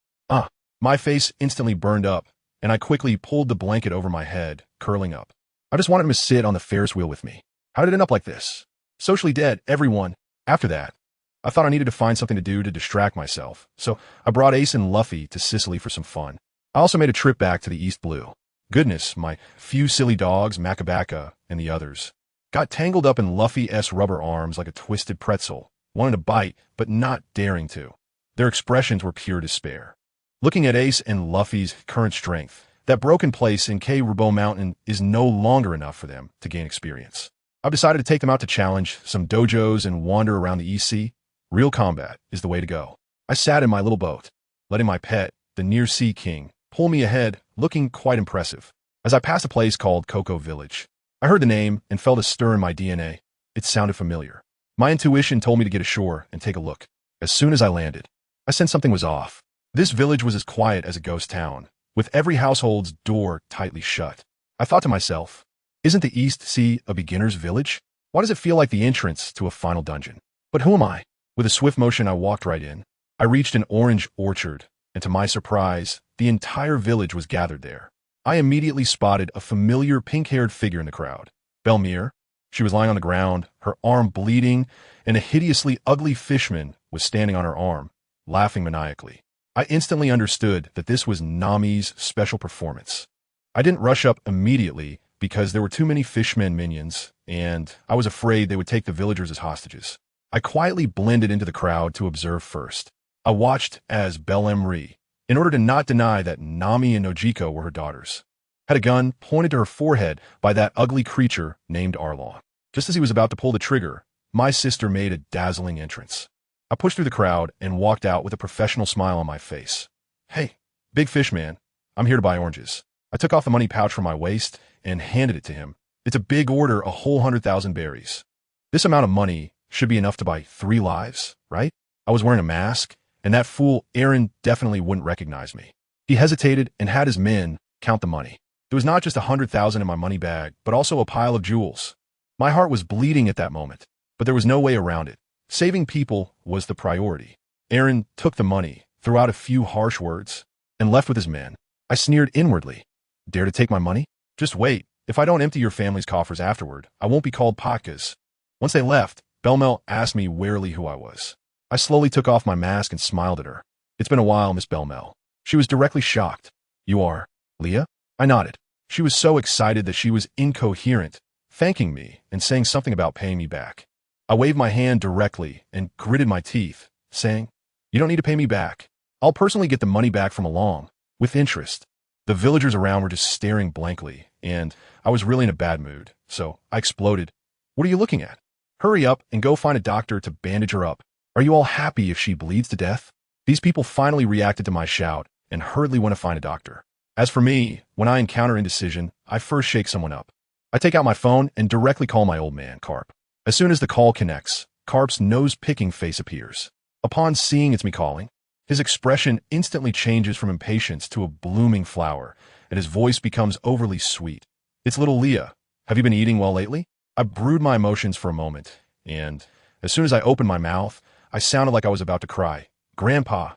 Speaker 1: My face instantly burned up, and I quickly pulled the blanket over my head, curling up. I just wanted him to sit on the Ferris wheel with me. How did it end up like this? Socially dead, everyone. After that, I thought I needed to find something to do to distract myself, so I brought Ace and Luffy to Sicily for some fun. I also made a trip back to the East Blue. Goodness, my few silly dogs, Makabaka, and the others, got tangled up in Luffy's rubber arms like a twisted pretzel, wanting to bite, but not daring to. Their expressions were pure despair. Looking at Ace and Luffy's current strength, that broken place in K-Rabo Mountain is no longer enough for them to gain experience. I've decided to take them out to challenge some dojos and wander around the East Sea. Real combat is the way to go. I sat in my little boat, letting my pet, the Near Sea King, pull me ahead, looking quite impressive. As I passed a place called Cocoa Village, I heard the name and felt a stir in my DNA. It sounded familiar. My intuition told me to get ashore and take a look. As soon as I landed, I sensed something was off. This village was as quiet as a ghost town, with every household's door tightly shut. I thought to myself, isn't the East Sea a beginner's village? Why does it feel like the entrance to a final dungeon? But who am I? With a swift motion, I walked right in. I reached an orange orchard, and to my surprise, the entire village was gathered there. I immediately spotted a familiar pink-haired figure in the crowd. Belmere. She was lying on the ground, her arm bleeding, and a hideously ugly fishman was standing on her arm, laughing maniacally. I instantly understood that this was Nami's special performance. I didn't rush up immediately because there were too many fishmen minions, and I was afraid they would take the villagers as hostages. I quietly blended into the crowd to observe first. I watched as Belmere, in order to not deny that Nami and Nojiko were her daughters, had a gun pointed to her forehead by that ugly creature named Arlong. Just as he was about to pull the trigger, my sister made a dazzling entrance. I pushed through the crowd and walked out with a professional smile on my face. "Hey, big fish man, I'm here to buy oranges." I took off the money pouch from my waist and handed it to him. "It's a big order, a whole 100,000 berries. This amount of money should be enough to buy 3 lives, right?" I was wearing a mask, and that fool Aaron definitely wouldn't recognize me. He hesitated and had his men count the money. There was not just 100,000 in my money bag, but also a pile of jewels. My heart was bleeding at that moment, but there was no way around it. Saving people was the priority. Aaron took the money, threw out a few harsh words, and left with his men. I sneered inwardly. Dare to take my money? Just wait. If I don't empty your family's coffers afterward, I won't be called Patkas. Once they left, Belmel asked me warily who I was. I slowly took off my mask and smiled at her. "It's been a while, Miss Belmel." She was directly shocked. "You are Leah?" I nodded. She was so excited that she was incoherent, thanking me and saying something about paying me back. I waved my hand directly and gritted my teeth, saying, "You don't need to pay me back. I'll personally get the money back from along, with interest. The villagers around were just staring blankly, and I was really in a bad mood, so I exploded. What are you looking at? Hurry up and go find a doctor to bandage her up. Are you all happy if she bleeds to death? These people finally reacted to my shout and hurriedly went to find a doctor. As for me, when I encounter indecision, I first shake someone up. I take out my phone and directly call my old man, Carp. As soon as the call connects, Carp's nose-picking face appears. Upon seeing it's me calling, his expression instantly changes from impatience to a blooming flower, and his voice becomes overly sweet. It's little Leah. Have you been eating well lately? I brewed my emotions for a moment, and as soon as I opened my mouth, I sounded like I was about to cry. Grandpa,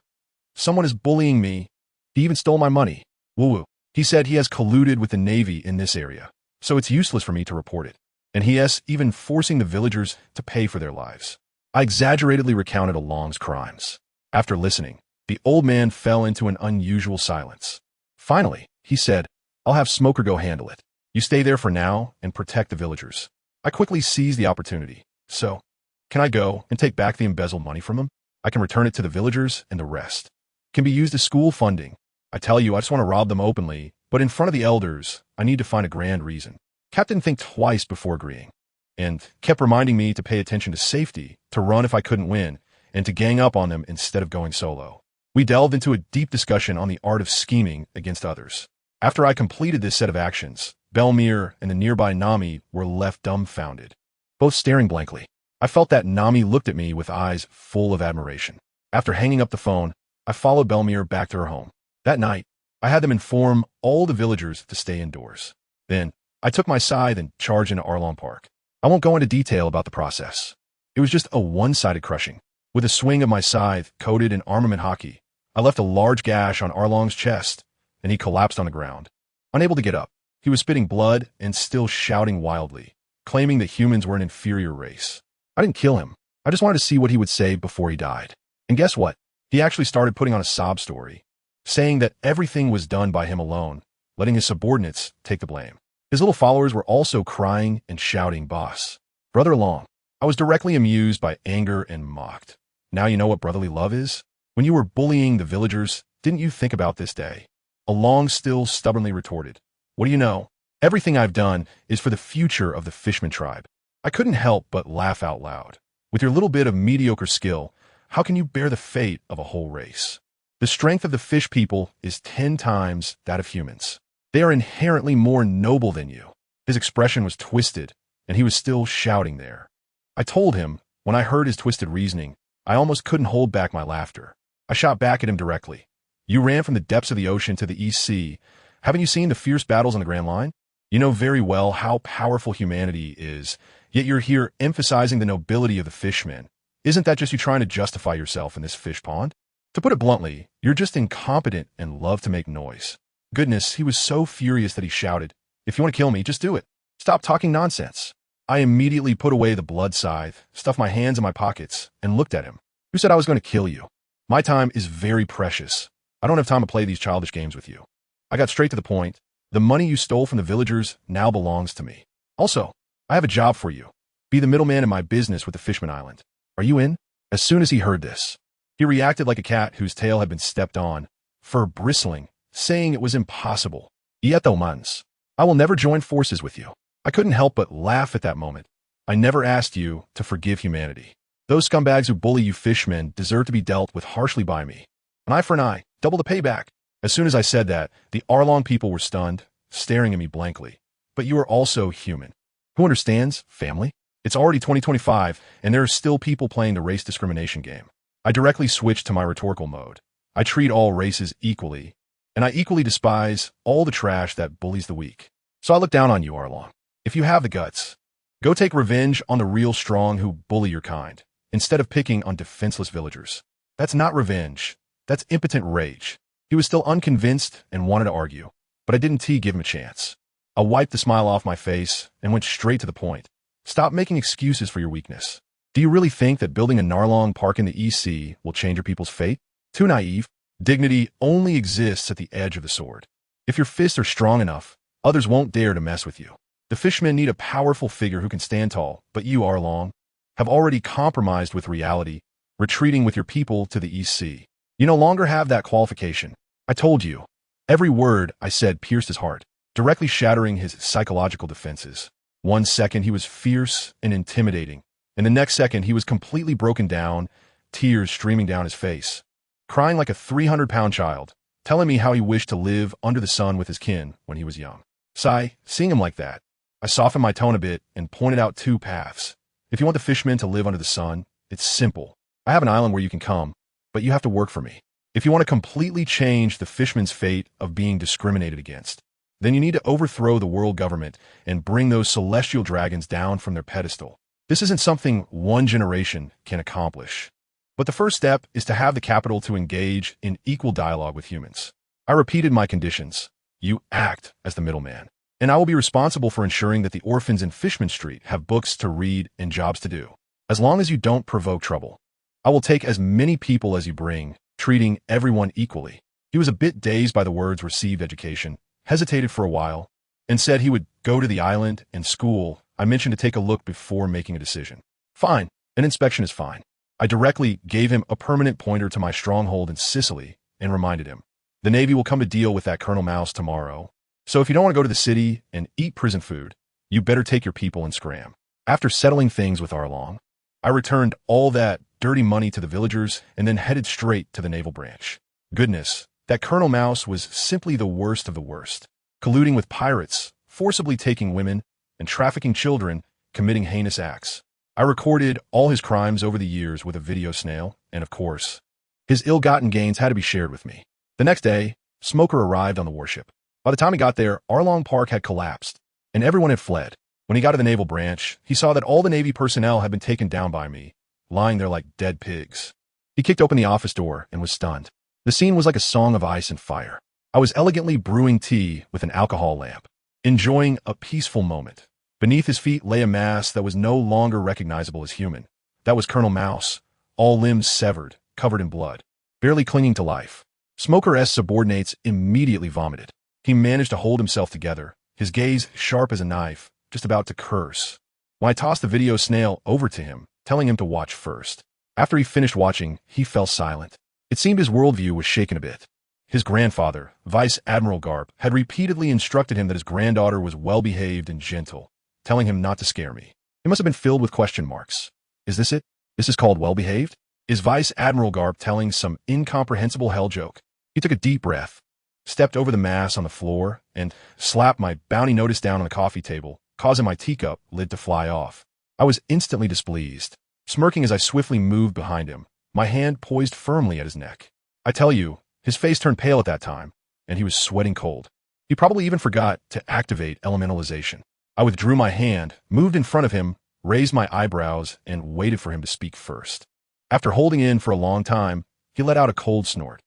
Speaker 1: someone is bullying me. He even stole my money. Woo-woo. He said he has colluded with the Navy in this area, so it's useless for me to report it. And he is even forcing the villagers to pay for their lives. I exaggeratedly recounted Along's crimes. After listening, the old man fell into an unusual silence. Finally, he said, I'll have Smoker go handle it. You stay there for now and protect the villagers. I quickly seized the opportunity. So, can I go and take back the embezzled money from him? I can return it to the villagers, and the rest can be used as school funding. I tell you, I just want to rob them openly, but in front of the elders, I need to find a grand reason. Cap didn't think twice before agreeing, and kept reminding me to pay attention to safety, to run if I couldn't win, and to gang up on them instead of going solo. We delved into a deep discussion on the art of scheming against others. After I completed this set of actions, Belmir and the nearby Nami were left dumbfounded, both staring blankly. I felt that Nami looked at me with eyes full of admiration. After hanging up the phone, I followed Belmir back to her home. That night, I had them inform all the villagers to stay indoors. Then, I took my scythe and charged into Arlong Park. I won't go into detail about the process. It was just a one-sided crushing. With a swing of my scythe coated in armament hockey, I left a large gash on Arlong's chest, and he collapsed on the ground. Unable to get up, he was spitting blood and still shouting wildly, claiming that humans were an inferior race. I didn't kill him. I just wanted to see what he would say before he died. And guess what? He actually started putting on a sob story, saying that everything was done by him alone, letting his subordinates take the blame. His little followers were also crying and shouting, Boss, Brother Long. I was directly amused by anger and mocked. Now you know what brotherly love is? When you were bullying the villagers, didn't you think about this day? Along still stubbornly retorted, What do you know? Everything I've done is for the future of the Fishman tribe. I couldn't help but laugh out loud. With your little bit of mediocre skill, how can you bear the fate of a whole race? The strength of the fish people is 10 times that of humans. They are inherently more noble than you. His expression was twisted, and he was still shouting there. I told him, when I heard his twisted reasoning, I almost couldn't hold back my laughter. I shot back at him directly. You ran from the depths of the ocean to the East Sea. Haven't you seen the fierce battles on the Grand Line? You know very well how powerful humanity is, yet you're here emphasizing the nobility of the fishmen. Isn't that just you trying to justify yourself in this fish pond? To put it bluntly, you're just incompetent and love to make noise. Goodness, he was so furious that he shouted, If you want to kill me, just do it. Stop talking nonsense. I immediately put away the blood scythe, stuffed my hands in my pockets, and looked at him. Who said I was going to kill you? My time is very precious. I don't have time to play these childish games with you. I got straight to the point. The money you stole from the villagers now belongs to me. Also, I have a job for you. Be the middleman in my business with the Fishman Island. Are you in? As soon as he heard this, he reacted like a cat whose tail had been stepped on, fur bristling, saying it was impossible. Ieto mans. I will never join forces with you. I couldn't help but laugh at that moment. I never asked you to forgive humanity. Those scumbags who bully you fishmen deserve to be dealt with harshly by me. An eye for an eye, double the payback. As soon as I said that, the Arlong people were stunned, staring at me blankly. But you are also human. Who understands? Family? It's already 2025, and there are still people playing the race discrimination game. I directly switched to my rhetorical mode. I treat all races equally, and I equally despise all the trash that bullies the weak. So I look down on you, Arlong. If you have the guts, go take revenge on the real strong who bully your kind, instead of picking on defenseless villagers. That's not revenge. That's impotent rage. He was still unconvinced and wanted to argue, but I didn't give him a chance. I wiped the smile off my face and went straight to the point. Stop making excuses for your weakness. Do you really think that building a Narlong park in the EC will change your people's fate? Too naive. Dignity only exists at the edge of the sword. If your fists are strong enough, others won't dare to mess with you. The fishmen need a powerful figure who can stand tall, but you, Arlong, have already compromised with reality, retreating with your people to the EC. You no longer have that qualification. I told you. Every word I said pierced his heart, directly shattering his psychological defenses. 1 second he was fierce and intimidating, and the next second he was completely broken down, tears streaming down his face, crying like a 300-pound child, telling me how he wished to live under the sun with his kin when he was young. Seeing him like that, I softened my tone a bit and pointed out 2 paths. If you want the fishmen to live under the sun, it's simple. I have an island where you can come, but you have to work for me. If you want to completely change the fishman's fate of being discriminated against, then you need to overthrow the world government and bring those celestial dragons down from their pedestal. This isn't something one generation can accomplish. But the first step is to have the capital to engage in equal dialogue with humans. I repeated my conditions. You act as the middleman, and I will be responsible for ensuring that the orphans in Fishman Street have books to read and jobs to do. As long as you don't provoke trouble, I will take as many people as you bring, treating everyone equally. He was a bit dazed by the words received education, hesitated for a while, and said he would go to the island and school. I mentioned to take a look before making a decision. Fine, an inspection is fine. I directly gave him a permanent pointer to my stronghold in Sicily and reminded him, the Navy will come to deal with that Colonel Mouse tomorrow. So if you don't want to go to the city and eat prison food, you better take your people and scram. After settling things with Arlong, I returned all that dirty money to the villagers and then headed straight to the naval branch. Goodness, that Colonel Mouse was simply the worst of the worst, colluding with pirates, forcibly taking women, and trafficking children, committing heinous acts. I recorded all his crimes over the years with a video snail, and of course, his ill-gotten gains had to be shared with me. The next day, Smoker arrived on the warship. By the time he got there, Arlong Park had collapsed, and everyone had fled. When he got to the naval branch, he saw that all the Navy personnel had been taken down by me, lying there like dead pigs. He kicked open the office door and was stunned. The scene was like a song of ice and fire. I was elegantly brewing tea with an alcohol lamp, enjoying a peaceful moment. Beneath his feet lay a mass that was no longer recognizable as human. That was Colonel Mouse, all limbs severed, covered in blood, barely clinging to life. Smoker's subordinates immediately vomited. He managed to hold himself together, his gaze sharp as a knife, just about to curse. When I tossed the video snail over to him, telling him to watch first. After he finished watching, he fell silent. It seemed his worldview was shaken a bit. His grandfather, Vice Admiral Garp, had repeatedly instructed him that his granddaughter was well-behaved and gentle, telling him not to scare me. He must have been filled with question marks. Is this it? This is called well-behaved? Is Vice Admiral Garp telling some incomprehensible hell joke? He took a deep breath, stepped over the mass on the floor, and slapped my bounty notice down on the coffee table, causing my teacup lid to fly off. I was instantly displeased, smirking as I swiftly moved behind him, my hand poised firmly at his neck. I tell you, his face turned pale at that time, and he was sweating cold. He probably even forgot to activate elementalization. I withdrew my hand, moved in front of him, raised my eyebrows, and waited for him to speak first. After holding in for a long time, he let out a cold snort.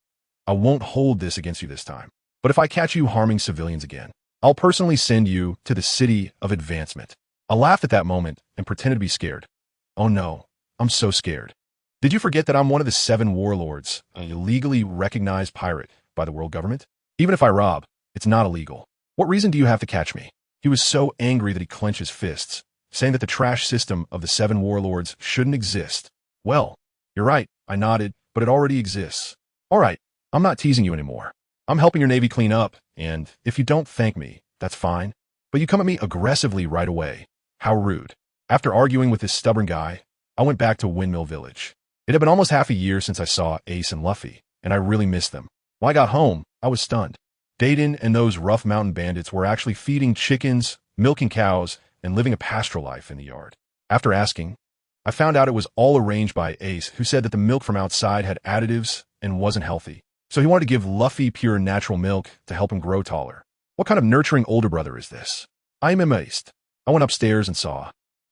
Speaker 1: I won't hold this against you this time, but if I catch you harming civilians again, I'll personally send you to the city of advancement. I laughed at that moment and pretended to be scared. Oh no, I'm so scared. Did you forget that I'm one of the 7 warlords, a legally recognized pirate by the world government? Even if I rob, it's not illegal. What reason do you have to catch me? He was so angry that he clenched his fists, saying that the trash system of the 7 warlords shouldn't exist. Well, you're right, I nodded, but it already exists. All right, I'm not teasing you anymore. I'm helping your Navy clean up, and if you don't thank me, that's fine. But you come at me aggressively right away. How rude. After arguing with this stubborn guy, I went back to Windmill Village. It had been almost half a year since I saw Ace and Luffy, and I really missed them. When I got home, I was stunned. Dayton and those rough mountain bandits were actually feeding chickens, milking cows, and living a pastoral life in the yard. After asking, I found out it was all arranged by Ace, who said that the milk from outside had additives and wasn't healthy. So he wanted to give Luffy pure natural milk to help him grow taller. What kind of nurturing older brother is this? I am amazed. I went upstairs and saw.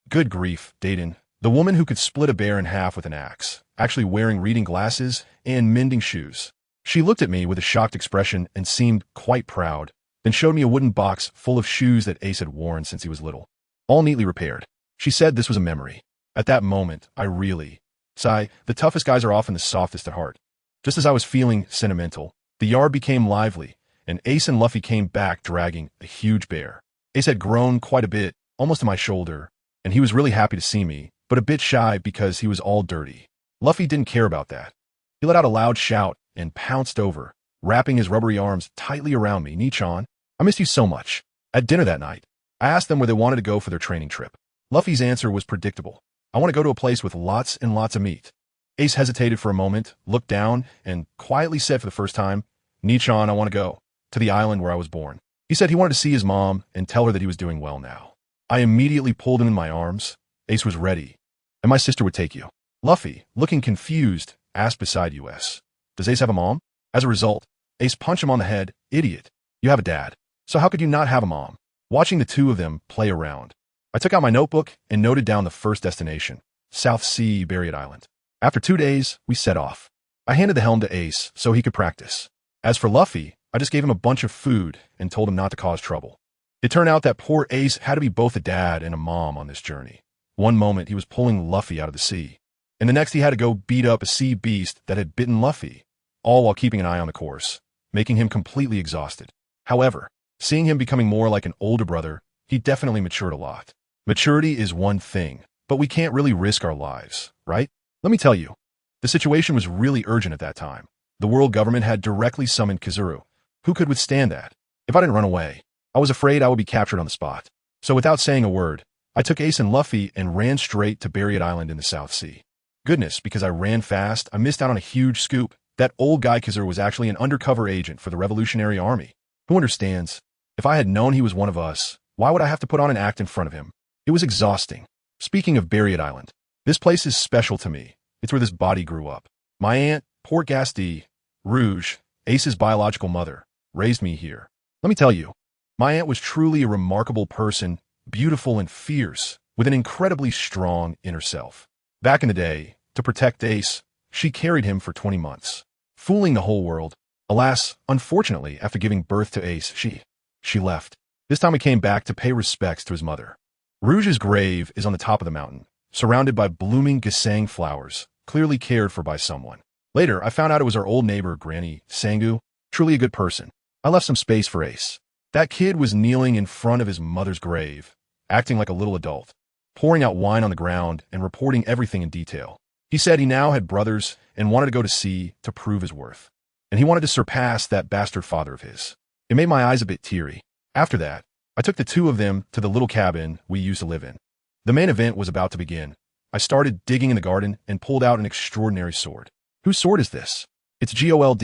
Speaker 1: Good grief, Dayton, the woman who could split a bear in half with an axe, actually wearing reading glasses and mending shoes. She looked at me with a shocked expression and seemed quite proud, then showed me a wooden box full of shoes that Ace had worn since he was little, all neatly repaired. She said this was a memory. At that moment, I really... Sigh, the toughest guys are often the softest at heart. Just as I was feeling sentimental, the yard became lively, and Ace and Luffy came back dragging a huge bear. Ace had grown quite a bit, almost to my shoulder, and he was really happy to see me, but a bit shy because he was all dirty. Luffy didn't care about that. He let out a loud shout and pounced over, wrapping his rubbery arms tightly around me. Nichan, I missed you so much. At dinner that night, I asked them where they wanted to go for their training trip. Luffy's answer was predictable. I want to go to a place with lots and lots of meat. Ace hesitated for a moment, looked down, and quietly said for the first time, Nichan, I want to go to the island where I was born. He said he wanted to see his mom and tell her that he was doing well now. I immediately pulled him in my arms. Ace was ready, and my sister would take you. Luffy, looking confused, asked beside us, does Ace have a mom? As a result, Ace punched him on the head. Idiot. You have a dad. So how could you not have a mom? Watching the two of them play around, I took out my notebook and noted down the first destination, South Sea, Barrier Island. After 2 days, we set off. I handed the helm to Ace so he could practice. As for Luffy, I just gave him a bunch of food and told him not to cause trouble. It turned out that poor Ace had to be both a dad and a mom on this journey. One moment he was pulling Luffy out of the sea, and the next he had to go beat up a sea beast that had bitten Luffy, all while keeping an eye on the course, making him completely exhausted. However, seeing him becoming more like an older brother, he definitely matured a lot. Maturity is one thing, but we can't really risk our lives, right? Let me tell you, the situation was really urgent at that time. The world government had directly summoned Kizaru. Who could withstand that? If I didn't run away, I was afraid I would be captured on the spot. So without saying a word, I took Ace and Luffy and ran straight to Barrier Island in the South Sea. Goodness, because I ran fast, I missed out on a huge scoop. That old guy Kizaru was actually an undercover agent for the Revolutionary Army. Who understands? If I had known he was one of us, why would I have to put on an act in front of him? It was exhausting. Speaking of Barrier Island, this place is special to me. It's where this body grew up. My aunt, Protagonistwith, Rouge, Ace's biological mother, raised me here. Let me tell you, my aunt was truly a remarkable person, beautiful and fierce, with an incredibly strong inner self. Back in the day, to protect Ace, she carried him for 20 months, fooling the whole world. Alas, unfortunately, after giving birth to Ace, she left. This time he came back to pay respects to his mother. Rouge's grave is on the top of the mountain, surrounded by blooming gesang flowers, clearly cared for by someone. Later, I found out it was our old neighbor, Granny Sangu, truly a good person. I left some space for Ace. That kid was kneeling in front of his mother's grave, acting like a little adult, pouring out wine on the ground and reporting everything in detail. He said he now had brothers and wanted to go to sea to prove his worth. And he wanted to surpass that bastard father of his. It made my eyes a bit teary. After that, I took the two of them to the little cabin we used to live in. The main event was about to begin. I started digging in the garden and pulled out an extraordinary sword. Whose sword is this? It's Gold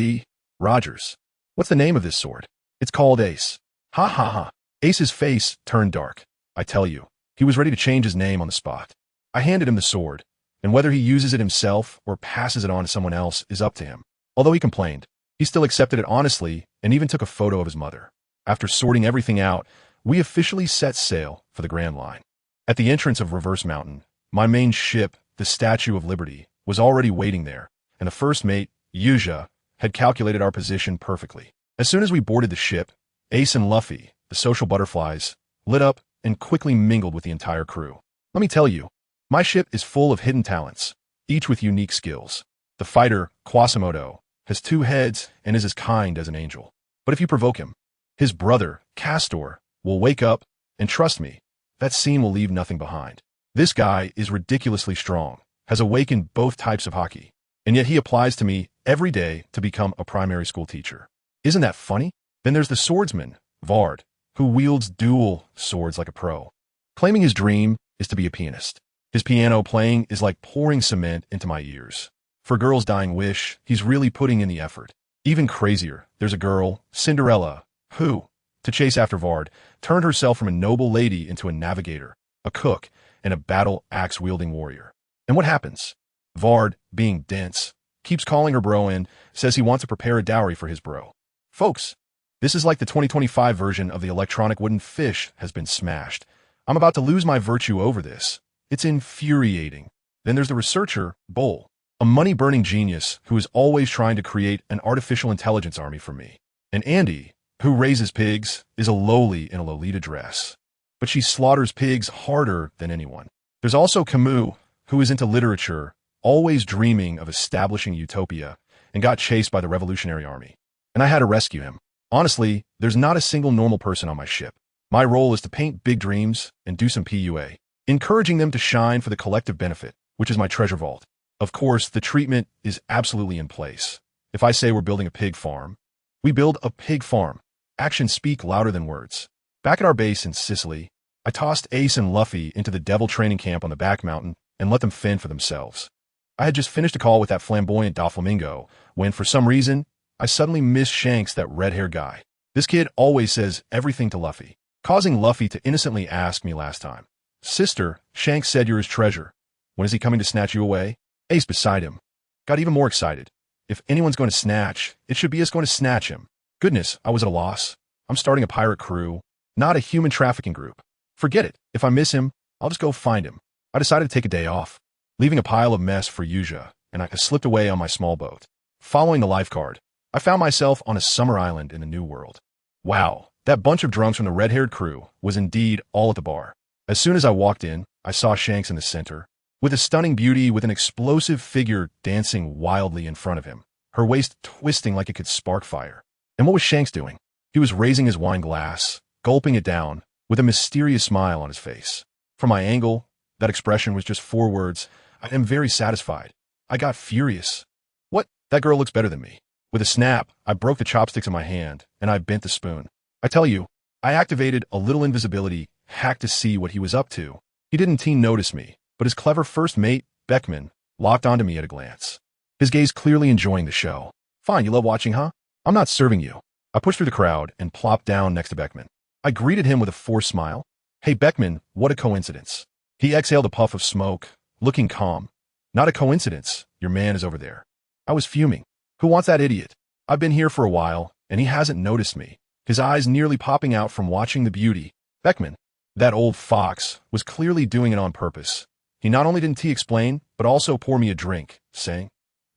Speaker 1: Rogers. What's the name of this sword? It's called Ace. Ha ha ha. Ace's face turned dark. I tell you, he was ready to change his name on the spot. I handed him the sword, and whether he uses it himself or passes it on to someone else is up to him. Although he complained, he still accepted it honestly and even took a photo of his mother. After sorting everything out, we officially set sail for the Grand Line. At the entrance of Reverse Mountain, my main ship, the Statue of Liberty, was already waiting there, and the first mate, Yuja, had calculated our position perfectly. As soon as we boarded the ship, Ace and Luffy, the social butterflies, lit up and quickly mingled with the entire crew. Let me tell you, my ship is full of hidden talents, each with unique skills. The fighter, Quasimodo, has 2 heads and is as kind as an angel. But if you provoke him, his brother, Castor, will wake up, and trust me, that scene will leave nothing behind. This guy is ridiculously strong, has awakened both types of hockey, and yet he applies to me every day to become a primary school teacher. Isn't that funny? Then there's the swordsman, Vard, who wields dual swords like a pro. Claiming his dream is to be a pianist. His piano playing is like pouring cement into my ears. For a girl's dying wish, he's really putting in the effort. Even crazier, there's a girl, Cinderella, who, to chase after Vard, turned herself from a noble lady into a navigator, a cook, and a battle-axe-wielding warrior. And what happens? Vard, being dense, keeps calling her bro and says he wants to prepare a dowry for his bro. Folks, this is like the 2025 version of the electronic wooden fish has been smashed. I'm about to lose my virtue over this. It's infuriating. Then there's the researcher, Bull, a money-burning genius who is always trying to create an artificial intelligence army for me. And Andy, who raises pigs, is a lowly in a Lolita dress. But she slaughters pigs harder than anyone. There's also Camus, who is into literature, always dreaming of establishing utopia, and got chased by the Revolutionary Army. And I had to rescue him. Honestly, there's not a single normal person on my ship. My role is to paint big dreams and do some PUA, encouraging them to shine for the collective benefit, which is my treasure vault. Of course, the treatment is absolutely in place. If I say we're building a pig farm, we build a pig farm. Actions speak louder than words. Back at our base in Sicily, I tossed Ace and Luffy into the devil training camp on the back mountain and let them fend for themselves. I had just finished a call with that flamboyant Doflamingo when, for some reason, I suddenly missed Shanks, that red-haired guy. This kid always says everything to Luffy, causing Luffy to innocently ask me last time, "Sister, Shanks said you're his treasure. When is he coming to snatch you away?" Ace, beside him, got even more excited. If anyone's going to snatch, it should be us going to snatch him. Goodness, I was at a loss. I'm starting a pirate crew, not a human trafficking group. Forget it. If I miss him, I'll just go find him. I decided to take a day off, leaving a pile of mess for Yuja, and I slipped away on my small boat. Following the lifeguard, I found myself on a summer island in the New World. Wow, that bunch of drunks from the red-haired crew was indeed all at the bar. As soon as I walked in, I saw Shanks in the center, with a stunning beauty with an explosive figure dancing wildly in front of him, her waist twisting like it could spark fire. And what was Shanks doing? He was raising his wine glass, gulping it down, with a mysterious smile on his face. From my angle, that expression was just 4 words: I am very satisfied. I got furious. What? That girl looks better than me. With a snap, I broke the chopsticks in my hand, and I bent the spoon. I tell you, I activated a little invisibility hack to see what he was up to. He didn't notice me, but his clever first mate, Beckman, locked onto me at a glance. His gaze clearly enjoying the show. "Fine, you love watching, huh? I'm not serving you." I pushed through the crowd and plopped down next to Beckman. I greeted him with a forced smile. "Hey, Beckman, what a coincidence." He exhaled a puff of smoke, looking calm. "Not a coincidence. Your man is over there." I was fuming. Who wants that idiot? I've been here for a while, and he hasn't noticed me, his eyes nearly popping out from watching the beauty. Beckman, that old fox, was clearly doing it on purpose. He not only didn't explain, but also pour me a drink, saying,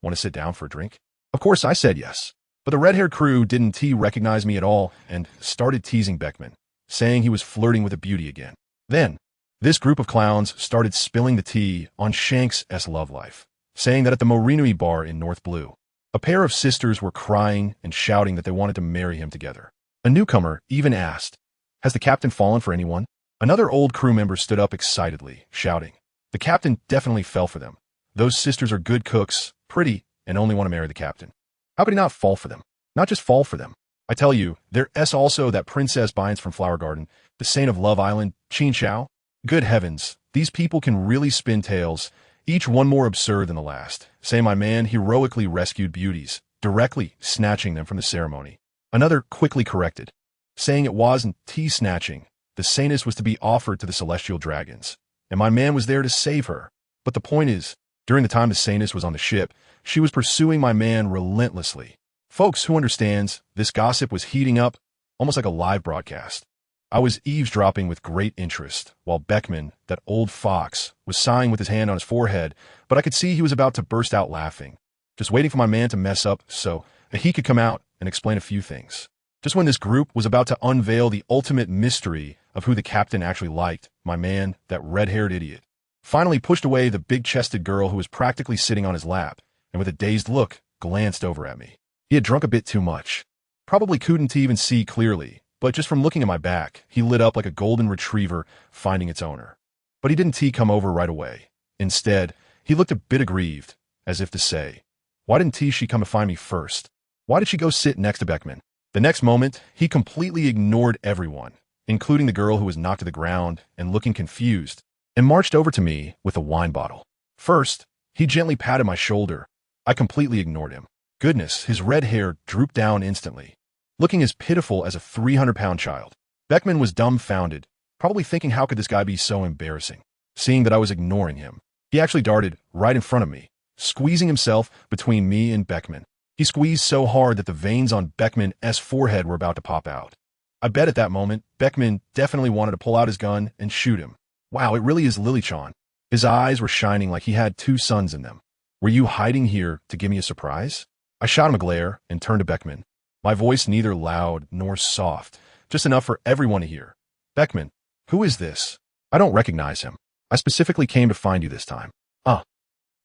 Speaker 1: "Want to sit down for a drink?" Of course, I said yes. But the red-haired crew didn't recognize me at all and started teasing Beckman, saying he was flirting with a beauty again. Then, this group of clowns started spilling the tea on Shanks' love life, saying that at the Morinui bar in North Blue, a pair of sisters were crying and shouting that they wanted to marry him together. A newcomer even asked, "Has the captain fallen for anyone?" Another old crew member stood up excitedly, shouting, "The captain definitely fell for them. Those sisters are good cooks, pretty, and only want to marry the captain. How could he not fall for them? Not just fall for them. I tell you, there's also that Princess Bynes from Flower Garden, the saint of Love Island, Qin Xiao. Good heavens, these people can really spin tales, each one more absurd than the last. Say my man heroically rescued beauties, directly snatching them from the ceremony." Another quickly corrected, saying it wasn't tea snatching. The saintess was to be offered to the celestial dragons, and my man was there to save her. But the point is, during the time the saintess was on the ship, she was pursuing my man relentlessly. Folks who understands, this gossip was heating up, almost like a live broadcast. I was eavesdropping with great interest, while Beckman, that old fox, was sighing with his hand on his forehead, but I could see he was about to burst out laughing, just waiting for my man to mess up so that he could come out and explain a few things. Just when this group was about to unveil the ultimate mystery of who the captain actually liked, my man, that red-haired idiot, finally pushed away the big-chested girl who was practically sitting on his lap, and with a dazed look, glanced over at me. He had drunk a bit too much. Probably couldn't even see clearly, but just from looking at my back, he lit up like a golden retriever finding its owner. But he didn't come over right away. Instead, he looked a bit aggrieved, as if to say, "Why didn't she come to find me first? Why did she go sit next to Beckman?" The next moment, he completely ignored everyone, including the girl who was knocked to the ground and looking confused, and marched over to me with a wine bottle. First, he gently patted my shoulder. I completely ignored him. Goodness, his red hair drooped down instantly, looking as pitiful as a 300-pound child. Beckman was dumbfounded, probably thinking how could this guy be so embarrassing. Seeing that I was ignoring him, he actually darted right in front of me, squeezing himself between me and Beckman. He squeezed so hard that the veins on Beckman's forehead were about to pop out. I bet at that moment, Beckman definitely wanted to pull out his gun and shoot him. Wow, it really is Lilychan. His eyes were shining like he had 2 suns in them. "Were you hiding here to give me a surprise?" I shot him a glare and turned to Beckman, my voice neither loud nor soft, just enough for everyone to hear. "Beckman, who is this? I don't recognize him. I specifically came to find you this time."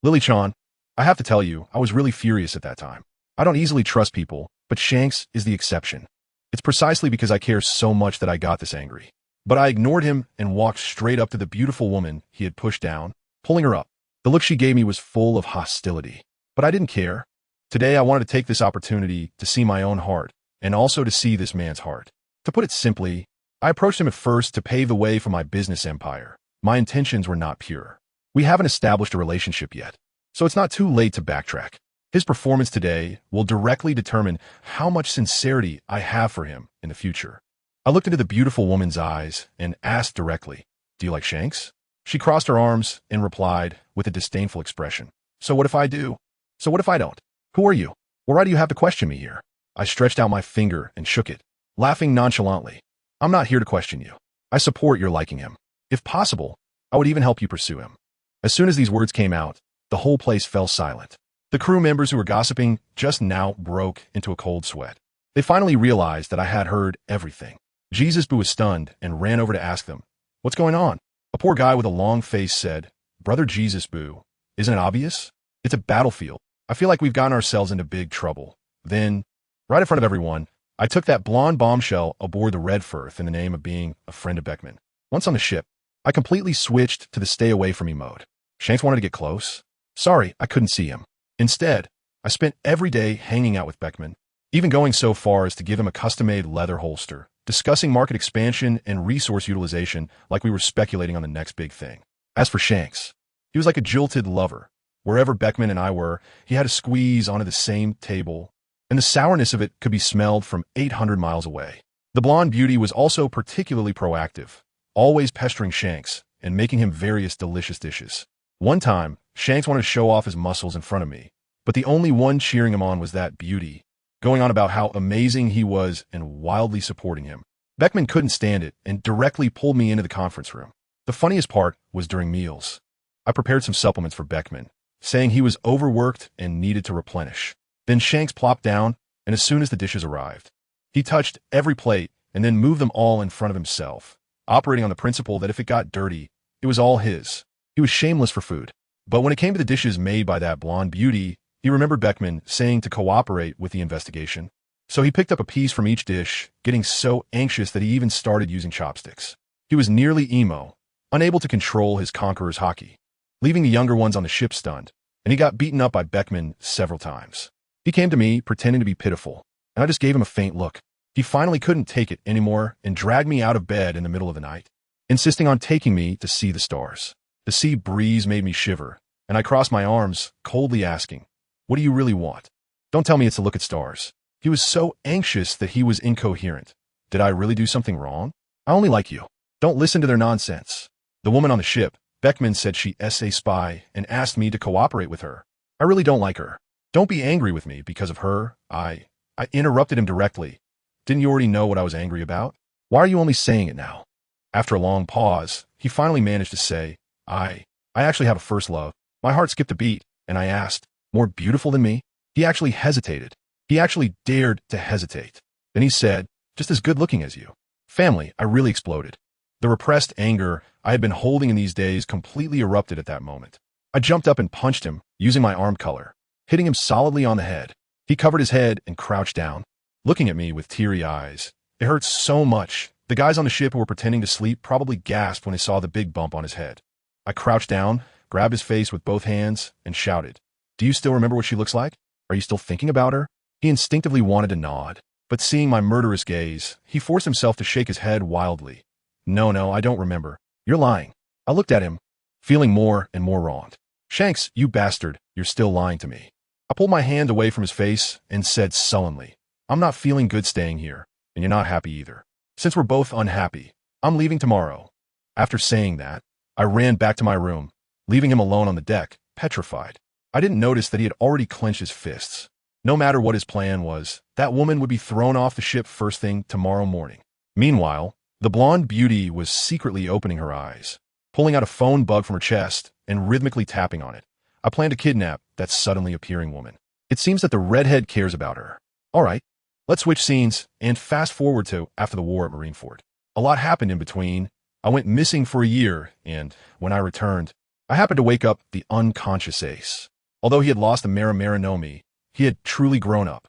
Speaker 1: Lilychan, I have to tell you, I was really furious at that time. I don't easily trust people, but Shanks is the exception. It's precisely because I care so much that I got this angry. But I ignored him and walked straight up to the beautiful woman he had pushed down, pulling her up. The look she gave me was full of hostility, but I didn't care. Today, I wanted to take this opportunity to see my own heart and also to see this man's heart. To put it simply, I approached him at first to pave the way for my business empire. My intentions were not pure. We haven't established a relationship yet, so it's not too late to backtrack. His performance today will directly determine how much sincerity I have for him in the future. I looked into the beautiful woman's eyes and asked directly, "Do you like Shanks?" She crossed her arms and replied with a disdainful expression, "So what if I do? So what if I don't? Who are you? Why do you have to question me here?" I stretched out my finger and shook it, laughing nonchalantly. "I'm not here to question you. I support your liking him. If possible, I would even help you pursue him." As soon as these words came out, the whole place fell silent. The crew members who were gossiping just now broke into a cold sweat. They finally realized that I had heard everything. Jesus Boo was stunned and ran over to ask them, "What's going on?" A poor guy with a long face said, "Brother Jesus Boo, isn't it obvious? It's a battlefield. I feel like we've gotten ourselves into big trouble." Then, right in front of everyone, I took that blonde bombshell aboard the Red Firth in the name of being a friend of Beckman. Once on the ship, I completely switched to the stay away from me mode. Shanks wanted to get close. Sorry, I couldn't see him. Instead, I spent every day hanging out with Beckman, even going so far as to give him a custom-made leather holster, discussing market expansion and resource utilization like we were speculating on the next big thing. As for Shanks, he was like a jilted lover. Wherever Beckman and I were, he had to squeeze onto the same table, and the sourness of it could be smelled from 800 miles away. The blonde beauty was also particularly proactive, always pestering Shanks and making him various delicious dishes. One time, Shanks wanted to show off his muscles in front of me, but the only one cheering him on was that beauty, going on about how amazing he was and wildly supporting him. Beckman couldn't stand it and directly pulled me into the conference room. The funniest part was during meals. I prepared some supplements for Beckman, saying he was overworked and needed to replenish. Then Shanks plopped down, and as soon as the dishes arrived, he touched every plate and then moved them all in front of himself, operating on the principle that if it got dirty, it was all his. He was shameless for food. But when it came to the dishes made by that blonde beauty, he remembered Beckman saying to cooperate with the investigation. So he picked up a piece from each dish, getting so anxious that he even started using chopsticks. He was nearly emo, unable to control his conqueror's hockey, leaving the younger ones on the ship stunned, and he got beaten up by Beckman several times. He came to me, pretending to be pitiful, and I just gave him a faint look. He finally couldn't take it anymore and dragged me out of bed in the middle of the night, insisting on taking me to see the stars. The sea breeze made me shiver, and I crossed my arms, coldly asking, "What do you really want? Don't tell me it's to look at stars." He was so anxious that he was incoherent. Did I really do something wrong? "I only like you. Don't listen to their nonsense." The woman on the ship, Beckman, said she's a spy and asked me to cooperate with her. "I really don't like her. Don't be angry with me because of her." I interrupted him directly. "Didn't you already know what I was angry about? Why are you only saying it now?" After a long pause, he finally managed to say, I actually have a first love." My heart skipped a beat, and I asked, "More beautiful than me?" He actually hesitated. He actually dared to hesitate. Then he said, "Just as good looking as you." Family, I really exploded. The repressed anger I had been holding in these days completely erupted at that moment. I jumped up and punched him, using my arm color, hitting him solidly on the head. He covered his head and crouched down, looking at me with teary eyes. It hurt so much. The guys on the ship who were pretending to sleep probably gasped when they saw the big bump on his head. I crouched down, grabbed his face with both hands, and shouted, "Do you still remember what she looks like? Are you still thinking about her?" He instinctively wanted to nod, but seeing my murderous gaze, he forced himself to shake his head wildly. No, I don't remember. You're lying." I looked at him, feeling more and more wronged. "Shanks, you bastard, you're still lying to me." I pulled my hand away from his face and said sullenly, "I'm not feeling good staying here, and you're not happy either. Since we're both unhappy, I'm leaving tomorrow." After saying that, I ran back to my room, leaving him alone on the deck, petrified. I didn't notice that he had already clenched his fists. No matter what his plan was, that woman would be thrown off the ship first thing tomorrow morning. Meanwhile, the blonde beauty was secretly opening her eyes, pulling out a phone bug from her chest and rhythmically tapping on it. I plan to kidnap that suddenly appearing woman. It seems that the redhead cares about her. All right, let's switch scenes and fast forward to after the war at Marineford. A lot happened in between. I went missing for a year, and when I returned, I happened to wake up the unconscious Ace. Although he had lost the Marinomi, he had truly grown up.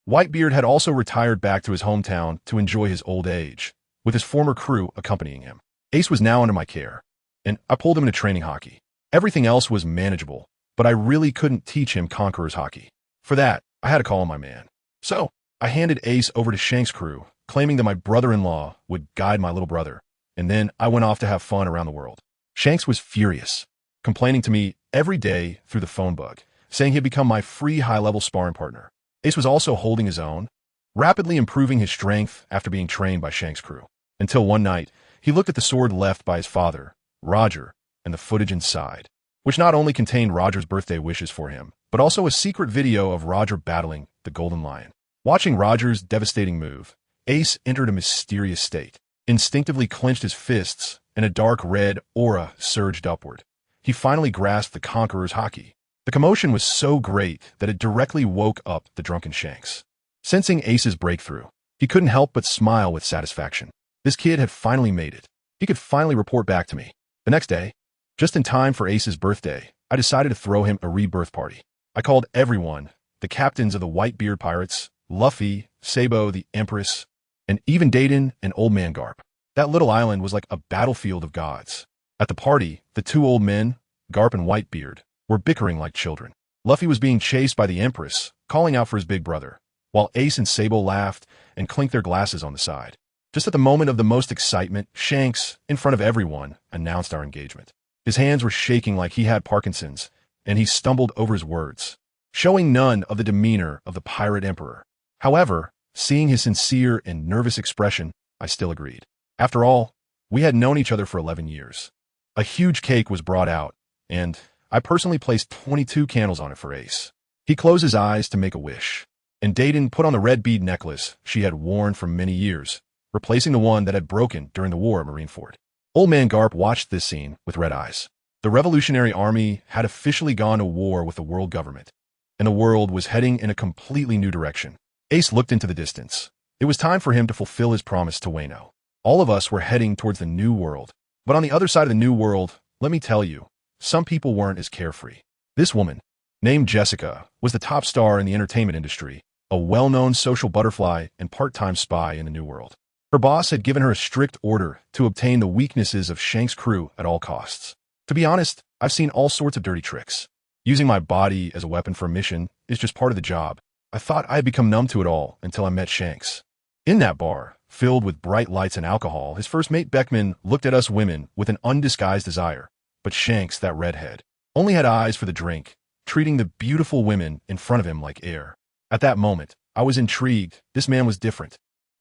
Speaker 1: Whitebeard had also retired back to his hometown to enjoy his old age, with his former crew accompanying him. Ace was now under my care, and I pulled him into training hockey. Everything else was manageable, but I really couldn't teach him Conqueror's hockey. For that, I had to call on my man. So, I handed Ace over to Shank's crew, claiming that my brother-in-law would guide my little brother, and then I went off to have fun around the world. Shanks was furious, complaining to me every day through the phone bug, saying he had become my free high-level sparring partner. Ace was also holding his own, rapidly improving his strength after being trained by Shank's crew. Until one night, he looked at the sword left by his father, Roger, and the footage inside, which not only contained Roger's birthday wishes for him, but also a secret video of Roger battling the Golden Lion. Watching Roger's devastating move, Ace entered a mysterious state, instinctively clenched his fists, and a dark red aura surged upward. He finally grasped the Conqueror's haki. The commotion was so great that it directly woke up the drunken Shanks. Sensing Ace's breakthrough, he couldn't help but smile with satisfaction. This kid had finally made it. He could finally report back to me. The next day, just in time for Ace's birthday, I decided to throw him a rebirth party. I called everyone, the captains of the Whitebeard Pirates, Luffy, Sabo, the Empress, and even Dayton and Old Man Garp. That little island was like a battlefield of gods. At the party, the two old men, Garp and Whitebeard, were bickering like children. Luffy was being chased by the Empress, calling out for his big brother, while Ace and Sabo laughed and clinked their glasses on the side. Just at the moment of the most excitement, Shanks, in front of everyone, announced our engagement. His hands were shaking like he had Parkinson's, and he stumbled over his words, showing none of the demeanor of the pirate emperor. However, seeing his sincere and nervous expression, I still agreed. After all, we had known each other for 11 years. A huge cake was brought out, and I personally placed 22 candles on it for Ace. He closed his eyes to make a wish, and Dayton put on the red bead necklace she had worn for many years, replacing the one that had broken during the war at Marineford. Old Man Garp watched this scene with red eyes. The Revolutionary Army had officially gone to war with the world government, and the world was heading in a completely new direction. Ace looked into the distance. It was time for him to fulfill his promise to Wano. All of us were heading towards the new world. But on the other side of the new world, let me tell you, some people weren't as carefree. This woman, named Jessica, was the top star in the entertainment industry, a well-known social butterfly and part-time spy in the new world. Her boss had given her a strict order to obtain the weaknesses of Shank's crew at all costs. To be honest, I've seen all sorts of dirty tricks. Using my body as a weapon for a mission is just part of the job. I thought I had become numb to it all until I met Shanks. In that bar, filled with bright lights and alcohol, his first mate Beckman looked at us women with an undisguised desire. But Shanks, that redhead, only had eyes for the drink, treating the beautiful women in front of him like air. At that moment, I was intrigued. This man was different.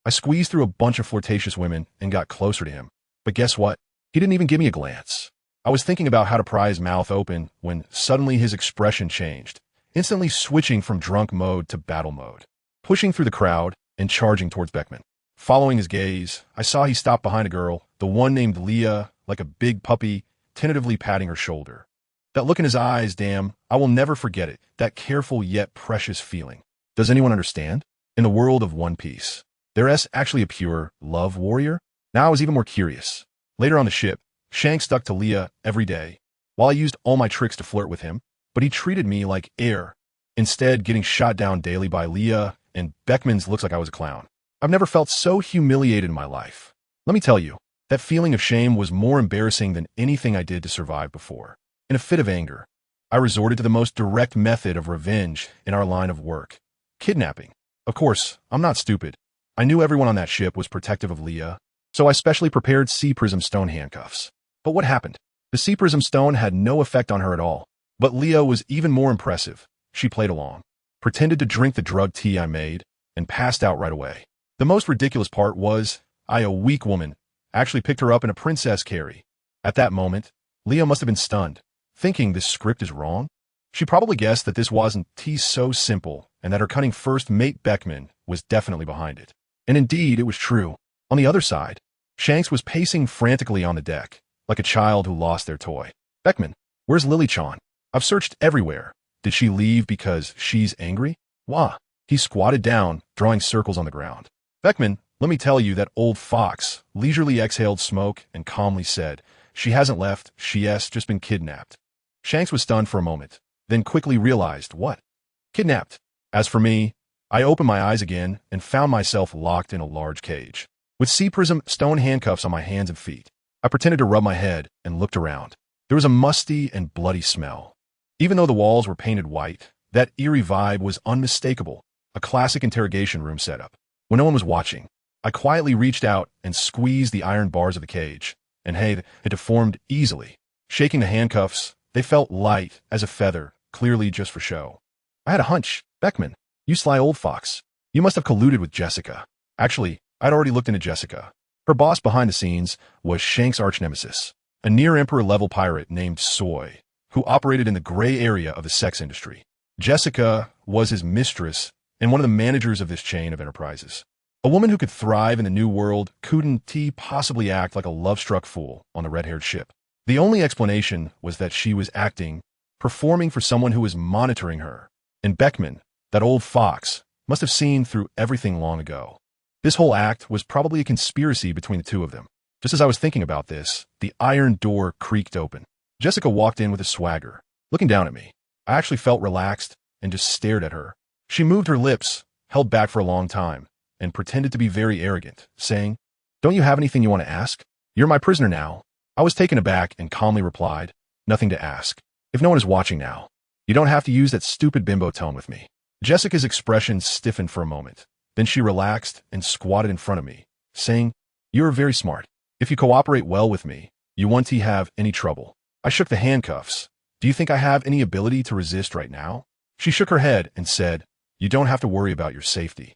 Speaker 1: I squeezed through a bunch of flirtatious women and got closer to him. But guess what? He didn't even give me a glance. I was thinking about how to pry his mouth open when suddenly his expression changed, instantly switching from drunk mode to battle mode, pushing through the crowd and charging towards Beckman. Following his gaze, I saw he stopped behind a girl, the one named Leah, like a big puppy, tentatively patting her shoulder. That look in his eyes, damn, I will never forget it, that careful yet precious feeling. Does anyone understand? In the world of One Piece, there is actually a pure love warrior? Now I was even more curious. Later on the ship, Shanks stuck to Leah every day, while I used all my tricks to flirt with him, but he treated me like air, instead getting shot down daily by Leah, and Beckman's looks like I was a clown. I've never felt so humiliated in my life. Let me tell you, that feeling of shame was more embarrassing than anything I did to survive before. In a fit of anger, I resorted to the most direct method of revenge in our line of work: kidnapping. Of course, I'm not stupid. I knew everyone on that ship was protective of Leah, so I specially prepared Sea Prism Stone handcuffs. But what happened? The Sea Prism Stone had no effect on her at all. But Leah was even more impressive. She played along, pretended to drink the drug tea I made, and passed out right away. The most ridiculous part was, I, a weak woman, actually picked her up in a princess carry. At that moment, Leah must have been stunned, thinking this script is wrong. She probably guessed that this wasn't tea so simple, and that her cunning first mate Beckman was definitely behind it. And indeed, it was true. On the other side, Shanks was pacing frantically on the deck, like a child who lost their toy. Beckman, where's Lily-chan? I've searched everywhere. Did she leave because she's angry? Wah. He squatted down, drawing circles on the ground. Beckman, let me tell you that old fox leisurely exhaled smoke and calmly said, she hasn't left, she has just been kidnapped. Shanks was stunned for a moment, then quickly realized, what? Kidnapped. As for me, I opened my eyes again and found myself locked in a large cage. With Sea Prism Stone handcuffs on my hands and feet, I pretended to rub my head and looked around. There was a musty and bloody smell. Even though the walls were painted white, That eerie vibe was unmistakable, a classic interrogation room setup. When no one was watching, I quietly reached out and squeezed the iron bars of the cage, and hey, it deformed easily. Shaking the handcuffs, they felt light as a feather, clearly just for show. I had a hunch. Beckman, you sly old fox. You must have colluded with Jessica. Actually, I'd already looked into Jessica. Her boss behind the scenes was Shank's arch-nemesis, a near-emperor-level pirate named Soy, who operated in the gray area of the sex industry. Jessica was his mistress and one of the managers of this chain of enterprises. A woman who could thrive in the new world couldn't possibly act like a love-struck fool on the red-haired ship. The only explanation was that she was acting, performing for someone who was monitoring her. And Beckman, that old fox, must have seen through everything long ago. This whole act was probably a conspiracy between the two of them. Just as I was thinking about this, the iron door creaked open. Jessica walked in with a swagger, looking down at me. I actually felt relaxed and just stared at her. She moved her lips, held back for a long time, and pretended to be very arrogant, saying, "Don't you have anything you want to ask? You're my prisoner now." I was taken aback and calmly replied, "Nothing to ask. If no one is watching now, you don't have to use that stupid bimbo tone with me." Jessica's expression stiffened for a moment. Then she relaxed and squatted in front of me, saying, "You are very smart. If you cooperate well with me, you won't have any trouble." I shook the handcuffs. "Do you think I have any ability to resist right now?" She shook her head and said, "You don't have to worry about your safety."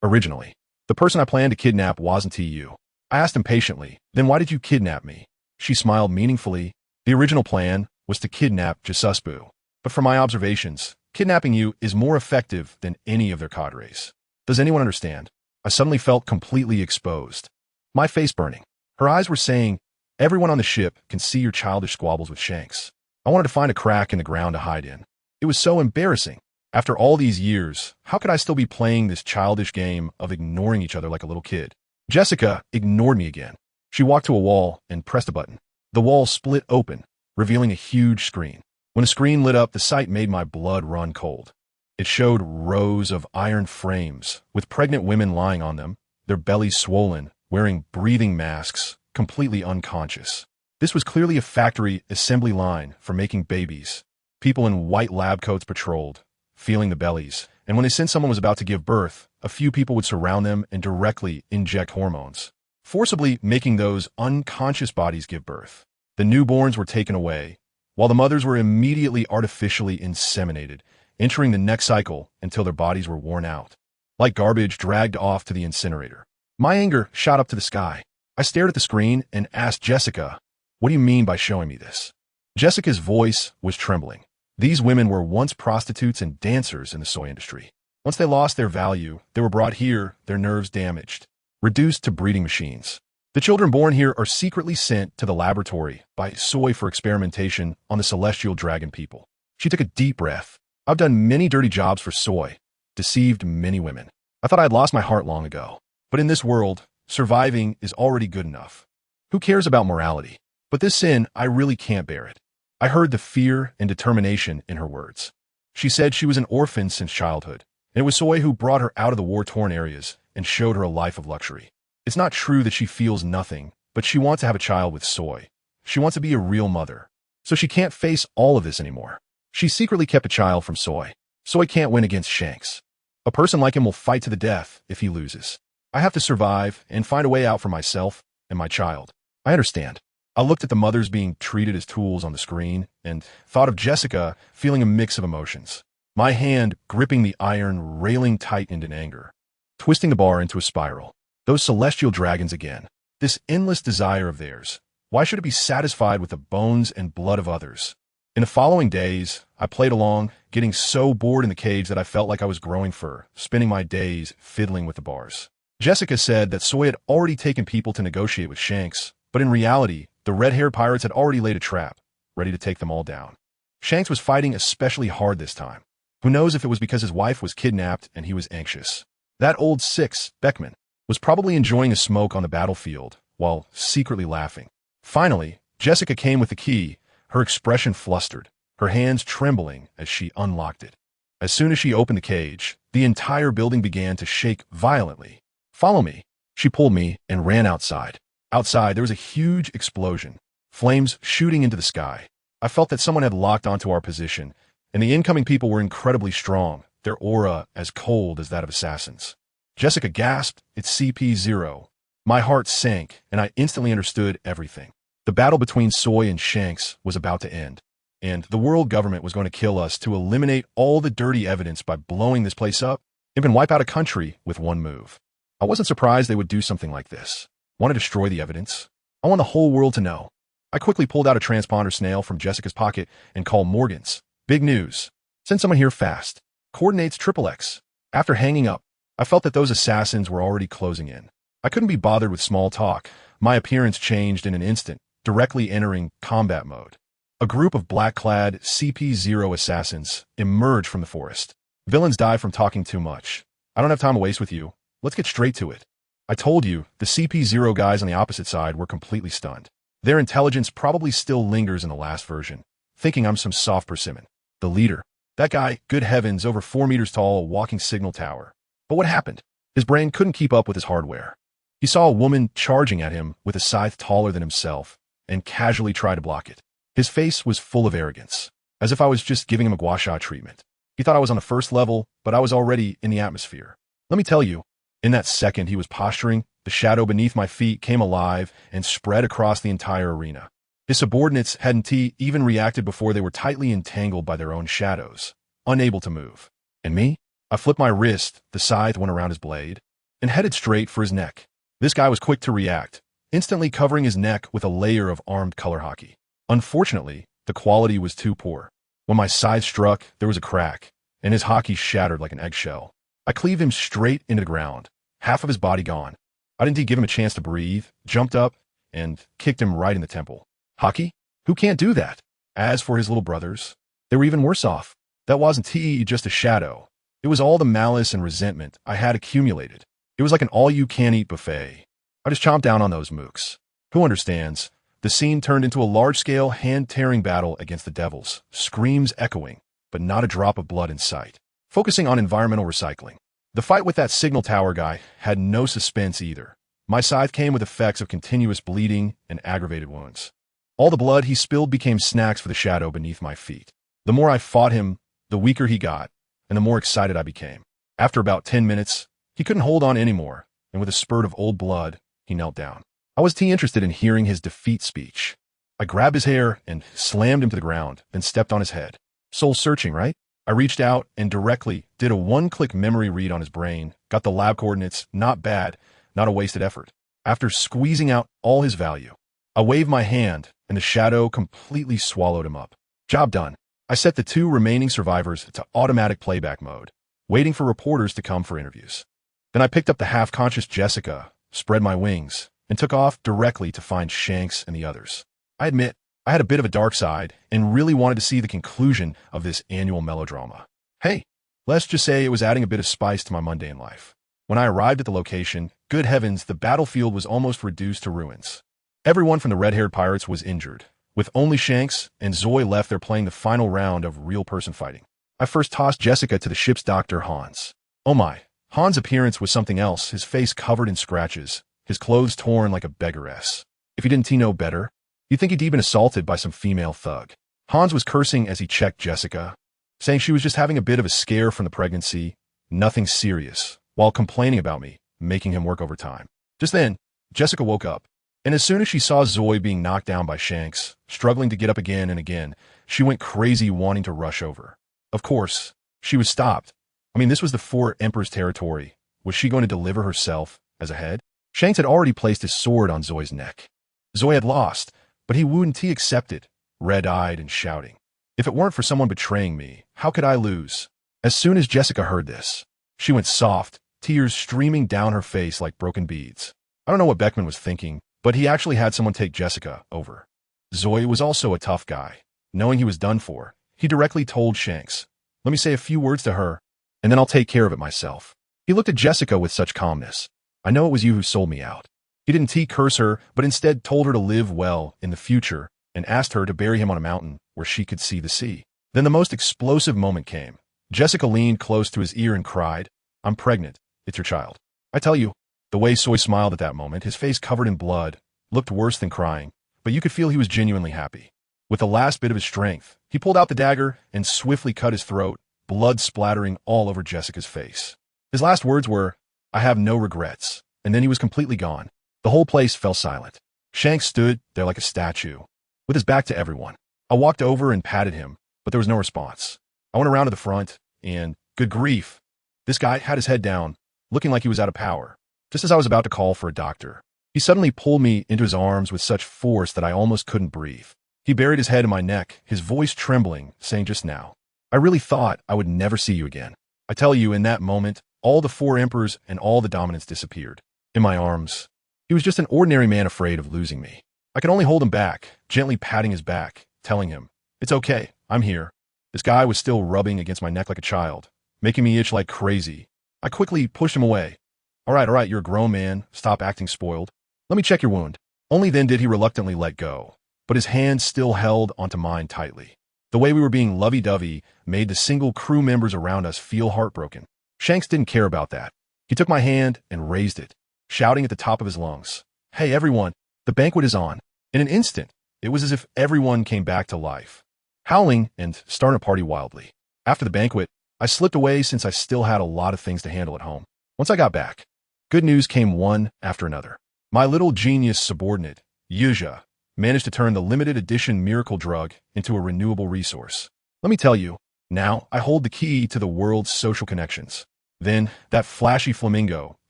Speaker 1: Originally, the person I planned to kidnap wasn't you. I asked impatiently, "Then why did you kidnap me?" She smiled meaningfully. "The original plan was to kidnap Jisusbu. But from my observations, kidnapping you is more effective than any of their cadres. Does anyone understand?" I suddenly felt completely exposed. My face burning. Her eyes were saying, "Everyone on the ship can see your childish squabbles with Shanks." I wanted to find a crack in the ground to hide in. It was so embarrassing. After all these years, how could I still be playing this childish game of ignoring each other like a little kid? Jessica ignored me again. She walked to a wall and pressed a button. The wall split open, revealing a huge screen. When the screen lit up, the sight made my blood run cold. It showed rows of iron frames, with pregnant women lying on them, their bellies swollen, wearing breathing masks, completely unconscious. This was clearly a factory assembly line for making babies. People in white lab coats patrolled, feeling the bellies, and when they sensed someone was about to give birth, a few people would surround them and directly inject hormones, forcibly making those unconscious bodies give birth. The newborns were taken away, while the mothers were immediately artificially inseminated, entering the next cycle until their bodies were worn out, like garbage dragged off to the incinerator. My anger shot up to the sky. I stared at the screen and asked Jessica, "What do you mean by showing me this?" Jessica's voice was trembling. These women were once prostitutes and dancers in the soy industry. Once they lost their value, they were brought here, their nerves damaged, reduced to breeding machines. The children born here are secretly sent to the laboratory by Soy for experimentation on the celestial dragon people. She took a deep breath. "I've done many dirty jobs for Soy, deceived many women. I thought I had lost my heart long ago. But in this world, surviving is already good enough. Who cares about morality? But this sin, I really can't bear it." I heard the fear and determination in her words. She said she was an orphan since childhood, and it was Soy who brought her out of the war-torn areas and showed her a life of luxury. It's not true that she feels nothing, but she wants to have a child with Soy. She wants to be a real mother. So she can't face all of this anymore. She secretly kept a child from Soy. Soy can't win against Shanks. A person like him will fight to the death if he loses. I have to survive and find a way out for myself and my child. I understand. I looked at the mothers being treated as tools on the screen and thought of Jessica feeling a mix of emotions. My hand gripping the iron railing tightened in anger, twisting the bar into a spiral. Those celestial dragons again. This endless desire of theirs. Why should it be satisfied with the bones and blood of others? In the following days, I played along, getting so bored in the cage that I felt like I was growing fur, spending my days fiddling with the bars. Jessica said that Soy had already taken people to negotiate with Shanks, but in reality, the red-haired pirates had already laid a trap, ready to take them all down. Shanks was fighting especially hard this time. Who knows if it was because his wife was kidnapped and he was anxious. That old six, Beckman, was probably enjoying a smoke on the battlefield, while secretly laughing. Finally, Jessica came with the key, her expression flustered, her hands trembling as she unlocked it. As soon as she opened the cage, the entire building began to shake violently. "Follow me." She pulled me and ran outside. Outside, there was a huge explosion, flames shooting into the sky. I felt that someone had locked onto our position, and the incoming people were incredibly strong, their aura as cold as that of assassins. Jessica gasped, "It's CP0. My heart sank, and I instantly understood everything. The battle between Soy and Shanks was about to end, and the world government was going to kill us to eliminate all the dirty evidence by blowing this place up and wipe out a country with one move. I wasn't surprised they would do something like this. Want to destroy the evidence? I want the whole world to know. I quickly pulled out a transponder snail from Jessica's pocket and called Morgan's. Big news. Send someone here fast. Coordinates XXX. After hanging up, I felt that those assassins were already closing in. I couldn't be bothered with small talk. My appearance changed in an instant, directly entering combat mode. A group of black-clad CP0 assassins emerged from the forest. Villains die from talking too much. I don't have time to waste with you. Let's get straight to it. I told you, the CP0 guys on the opposite side were completely stunned. Their intelligence probably still lingers in the last version, thinking I'm some soft persimmon. The leader. That guy, good heavens, over 4 meters tall, a walking signal tower. But what happened? His brain couldn't keep up with his hardware. He saw a woman charging at him with a scythe taller than himself and casually tried to block it. His face was full of arrogance, as if I was just giving him a gua sha treatment. He thought I was on the first level, but I was already in the atmosphere. Let me tell you, in that second he was posturing, the shadow beneath my feet came alive and spread across the entire arena. His subordinates hadn't even reacted before they were tightly entangled by their own shadows, unable to move. And me? I flipped my wrist, the scythe went around his blade, and headed straight for his neck. This guy was quick to react, instantly covering his neck with a layer of armed color hockey. Unfortunately, the quality was too poor. When my scythe struck, there was a crack, and his hockey shattered like an eggshell. I cleaved him straight into the ground, half of his body gone. I didn't give him a chance to breathe, jumped up, and kicked him right in the temple. Hockey? Who can't do that? As for his little brothers, they were even worse off. That wasn't just a shadow. It was all the malice and resentment I had accumulated. It was like an all-you-can-eat buffet. I just chomped down on those mooks. Who understands? The scene turned into a large-scale, hand-tearing battle against the devils, screams echoing, but not a drop of blood in sight. Focusing on environmental recycling. The fight with that signal tower guy had no suspense either. My scythe came with effects of continuous bleeding and aggravated wounds. All the blood he spilled became snacks for the shadow beneath my feet. The more I fought him, the weaker he got, and the more excited I became. After about 10 minutes, he couldn't hold on anymore, and with a spurt of old blood, he knelt down. I was interested in hearing his defeat speech. I grabbed his hair and slammed him to the ground, then stepped on his head. Soul searching, right? I reached out and directly did a one-click memory read on his brain, got the lab coordinates, not bad, not a wasted effort. After squeezing out all his value, I waved my hand, and the shadow completely swallowed him up. Job done. I set the 2 remaining survivors to automatic playback mode, waiting for reporters to come for interviews. Then I picked up the half-conscious Jessica, spread my wings, and took off directly to find Shanks and the others. I admit, I had a bit of a dark side and really wanted to see the conclusion of this annual melodrama. Hey, let's just say it was adding a bit of spice to my mundane life. When I arrived at the location, good heavens, the battlefield was almost reduced to ruins. Everyone from the red-haired pirates was injured, with only Shanks and Zoe left there playing the final round of real-person fighting. I first tossed Jessica to the ship's doctor, Hans. Oh my, Hans' appearance was something else, his face covered in scratches, his clothes torn like a beggaress. If he didn't know better, you'd think he'd been assaulted by some female thug. Hans was cursing as he checked Jessica, saying she was just having a bit of a scare from the pregnancy, nothing serious, while complaining about me, making him work overtime. Just then, Jessica woke up, and as soon as she saw Zoe being knocked down by Shanks, struggling to get up again and again, she went crazy wanting to rush over. Of course, she was stopped. I mean, this was the 4 Emperor's territory. Was she going to deliver herself as a head? Shanks had already placed his sword on Zoe's neck. Zoe had lost, but he wouldn't accepted, red-eyed and shouting. If it weren't for someone betraying me, how could I lose? As soon as Jessica heard this, she went soft, tears streaming down her face like broken beads. I don't know what Beckman was thinking, but he actually had someone take Jessica over. Zoe was also a tough guy. Knowing he was done for, he directly told Shanks, "Let me say a few words to her, and then I'll take care of it myself." He looked at Jessica with such calmness. "I know it was you who sold me out." He didn't curse her, but instead told her to live well in the future and asked her to bury him on a mountain where she could see the sea. Then the most explosive moment came. Jessica leaned close to his ear and cried, "I'm pregnant. It's your child." I tell you, the way Soy smiled at that moment, his face covered in blood, looked worse than crying, but you could feel he was genuinely happy. With the last bit of his strength, He pulled out the dagger and swiftly cut his throat, blood splattering all over Jessica's face. His last words were, "I have no regrets," and then he was completely gone. The whole place fell silent. Shanks stood there like a statue, with his back to everyone. I walked over and patted him, but there was no response. I went around to the front, and, good grief, this guy had his head down, looking like he was out of power. Just as I was about to call for a doctor, he suddenly pulled me into his arms with such force that I almost couldn't breathe. He buried his head in my neck, his voice trembling, saying just now, "I really thought I would never see you again." I tell you, in that moment, all the 4 emperors and all the dominance disappeared. In my arms, he was just an ordinary man afraid of losing me. I could only hold him back, gently patting his back, telling him, "It's okay, I'm here." This guy was still rubbing against my neck like a child, making me itch like crazy. I quickly pushed him away. All right, you're a grown man. Stop acting spoiled. Let me check your wound." Only then did he reluctantly let go, but his hand still held onto mine tightly. The way we were being lovey-dovey made the single crew members around us feel heartbroken. Shanks didn't care about that. He took my hand and raised it, shouting at the top of his lungs, "Hey, everyone, the banquet is on." In an instant, it was as if everyone came back to life, howling and starting a party wildly. After the banquet, I slipped away since I still had a lot of things to handle at home. Once I got back, good news came one after another. My little genius subordinate, Yuja, managed to turn the limited edition miracle drug into a renewable resource. Let me tell you, now I hold the key to the world's social connections. Then, that flashy flamingo,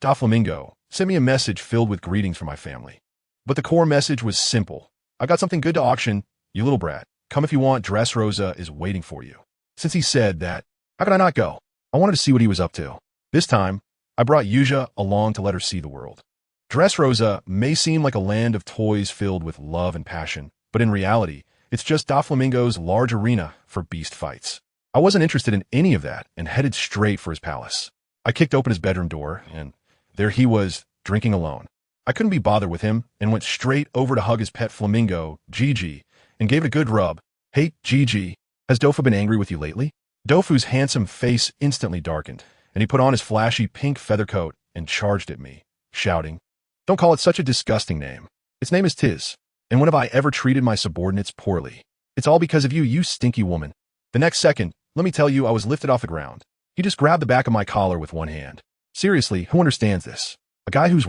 Speaker 1: Doflamingo, sent me a message filled with greetings from my family. But the core message was simple. "I got something good to auction, you little brat. Come if you want, Dressrosa is waiting for you." Since he said that, how could I not go? I wanted to see what he was up to. This time, I brought Yuja along to let her see the world. Dressrosa may seem like a land of toys filled with love and passion, but in reality, it's just Doflamingo's large arena for beast fights. I wasn't interested in any of that and headed straight for his palace. I kicked open his bedroom door, and there he was, drinking alone. I couldn't be bothered with him and went straight over to hug his pet flamingo, Gigi, and gave it a good rub. "Hey, Gigi, has Dofu been angry with you lately?" Dofu's handsome face instantly darkened, and he put on his flashy pink feather coat and charged at me, shouting, "Don't call it such a disgusting name. Its name is Tiz. And when have I ever treated my subordinates poorly? It's all because of you, you stinky woman." The next second, let me tell you, I was lifted off the ground. He just grabbed the back of my collar with one hand. Seriously, who understands this? A guy who's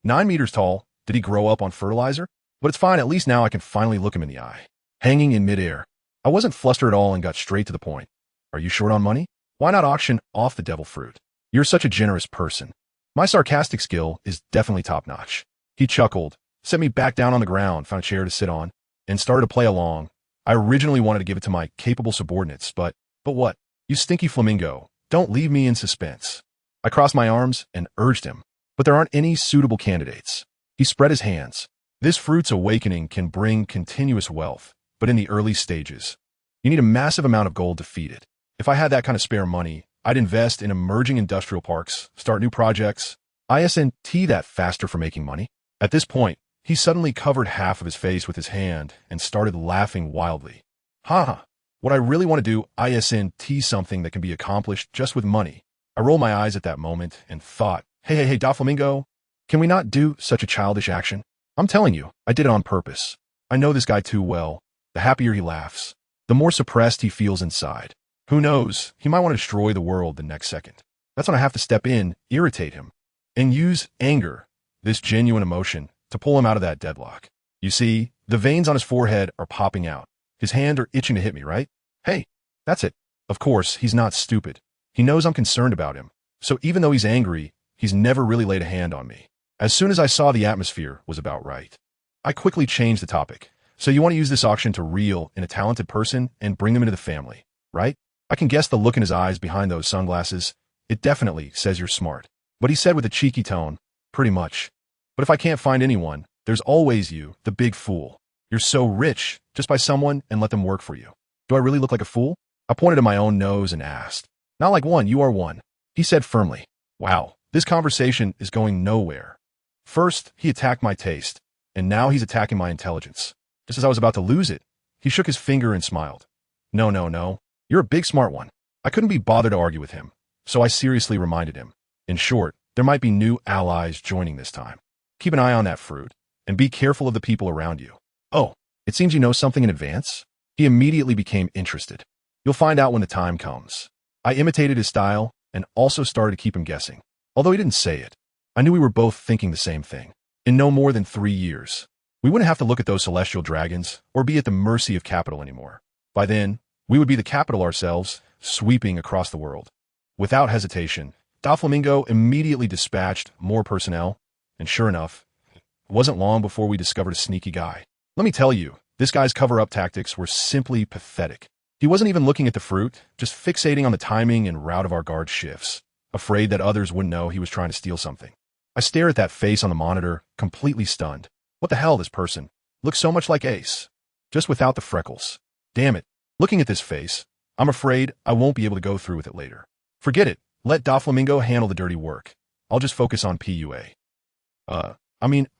Speaker 1: 9 meters tall, did he grow up on fertilizer? But it's fine, at least now I can finally look him in the eye. Hanging in midair. I wasn't flustered at all and got straight to the point. "Are you short on money? Why not auction off the devil fruit? You're such a generous person." My sarcastic skill is definitely top-notch. He chuckled, set me back down on the ground, found a chair to sit on, and started to play along. I originally wanted to give it to my capable subordinates, but what? "You stinky flamingo, don't leave me in suspense." I crossed my arms and urged him, but there aren't any suitable candidates. He spread his hands. "This fruit's awakening can bring continuous wealth, but in the early stages, you need a massive amount of gold to feed it. If I had that kind of spare money, I'd invest in emerging industrial parks, start new projects, ISNT that faster for making money." At this point, he suddenly covered half of his face with his hand and started laughing wildly. "Haha, what I really want to do, ISNT something that can be accomplished just with money." I rolled my eyes at that moment and thought, hey, Doflamingo, can we not do such a childish action? I'm telling you, I did it on purpose. I know this guy too well. The happier he laughs, the more suppressed he feels inside. Who knows, he might want to destroy the world the next second. That's when I have to step in, irritate him, and use anger, this genuine emotion, to pull him out of that deadlock. You see, the veins on his forehead are popping out. His hands are itching to hit me, right? Hey, that's it. Of course, he's not stupid. He knows I'm concerned about him. So even though he's angry, he's never really laid a hand on me. As soon as I saw the atmosphere was about right, I quickly changed the topic. "So you want to use this auction to reel in a talented person and bring them into the family, right?" I can guess the look in his eyes behind those sunglasses. "It definitely says you're smart." But he said with a cheeky tone, "Pretty much. But if I can't find anyone, there's always you, the big fool. You're so rich, just buy someone and let them work for you." Do I really look like a fool? I pointed at my own nose and asked. "Not like one, you are one," he said firmly. Wow, this conversation is going nowhere. First, he attacked my taste, and now he's attacking my intelligence. Just as I was about to lose it, he shook his finger and smiled. No. You're a big smart one." I couldn't be bothered to argue with him, so I seriously reminded him. In short, there might be new allies joining this time. Keep an eye on that fruit, and be careful of the people around you. "Oh, it seems you know something in advance?" He immediately became interested. You'll find out when the time comes. I imitated his style and also started to keep him guessing. Although he didn't say it, I knew we were both thinking the same thing. In no more than 3 years, we wouldn't have to look at those celestial dragons or be at the mercy of capital anymore. By then, we would be the capital ourselves, sweeping across the world. Without hesitation, Doflamingo immediately dispatched more personnel, and sure enough, it wasn't long before we discovered a sneaky guy. Let me tell you, this guy's cover-up tactics were simply pathetic. He wasn't even looking at the fruit, just fixating on the timing and route of our guard shifts, afraid that others wouldn't know he was trying to steal something. I stare at that face on the monitor, completely stunned. What the hell, this person looks so much like Ace, just without the freckles. Damn it, looking at this face, I'm afraid I won't be able to go through with it later. Forget it, let Doflamingo handle the dirty work. I'll just focus on PUA.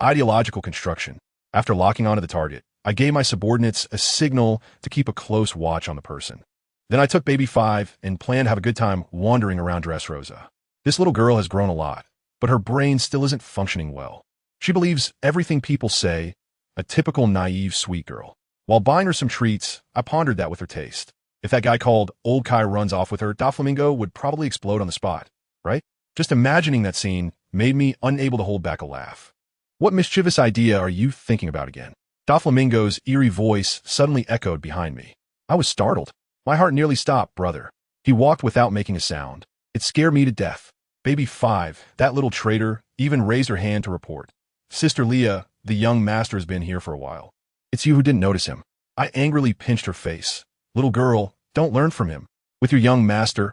Speaker 1: Ideological construction. After locking onto the target, I gave my subordinates a signal to keep a close watch on the person. Then I took Baby 5 and planned to have a good time wandering around Dressrosa. This little girl has grown a lot, but her brain still isn't functioning well. She believes everything people say, a typical naive sweet girl. While buying her some treats, I pondered that with her taste. If that guy called Old Kai runs off with her, Doflamingo would probably explode on the spot, right? Just imagining that scene made me unable to hold back a laugh. What mischievous idea are you thinking about again? Doflamingo's eerie voice suddenly echoed behind me. I was startled. My heart nearly stopped, brother. He walked without making a sound. It scared me to death. Baby 5, that little traitor, even raised her hand to report. Sister Leah, the young master has been here for a while. It's you who didn't notice him. I angrily pinched her face. Little girl, don't learn from him. With your young master's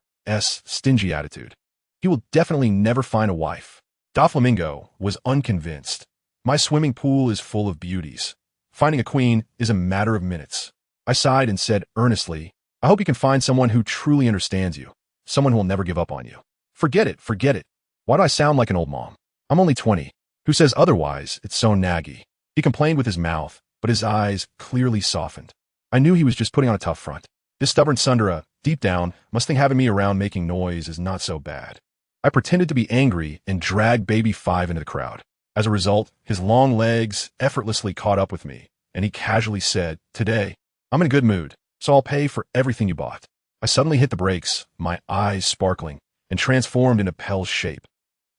Speaker 1: stingy attitude. He will definitely never find a wife. Doflamingo was unconvinced. My swimming pool is full of beauties. Finding a queen is a matter of minutes. I sighed and said earnestly, I hope you can find someone who truly understands you. Someone who will never give up on you. Forget it, forget it. Why do I sound like an old mom? I'm only 20. Who says otherwise? It's so naggy. He complained with his mouth, but his eyes clearly softened. I knew he was just putting on a tough front. This stubborn Sundara, deep down, must think having me around making noise is not so bad. I pretended to be angry and dragged Baby 5 into the crowd. As a result, his long legs effortlessly caught up with me, and he casually said, Today, I'm in a good mood, so I'll pay for everything you bought. I suddenly hit the brakes, my eyes sparkling, and transformed into Pell's shape.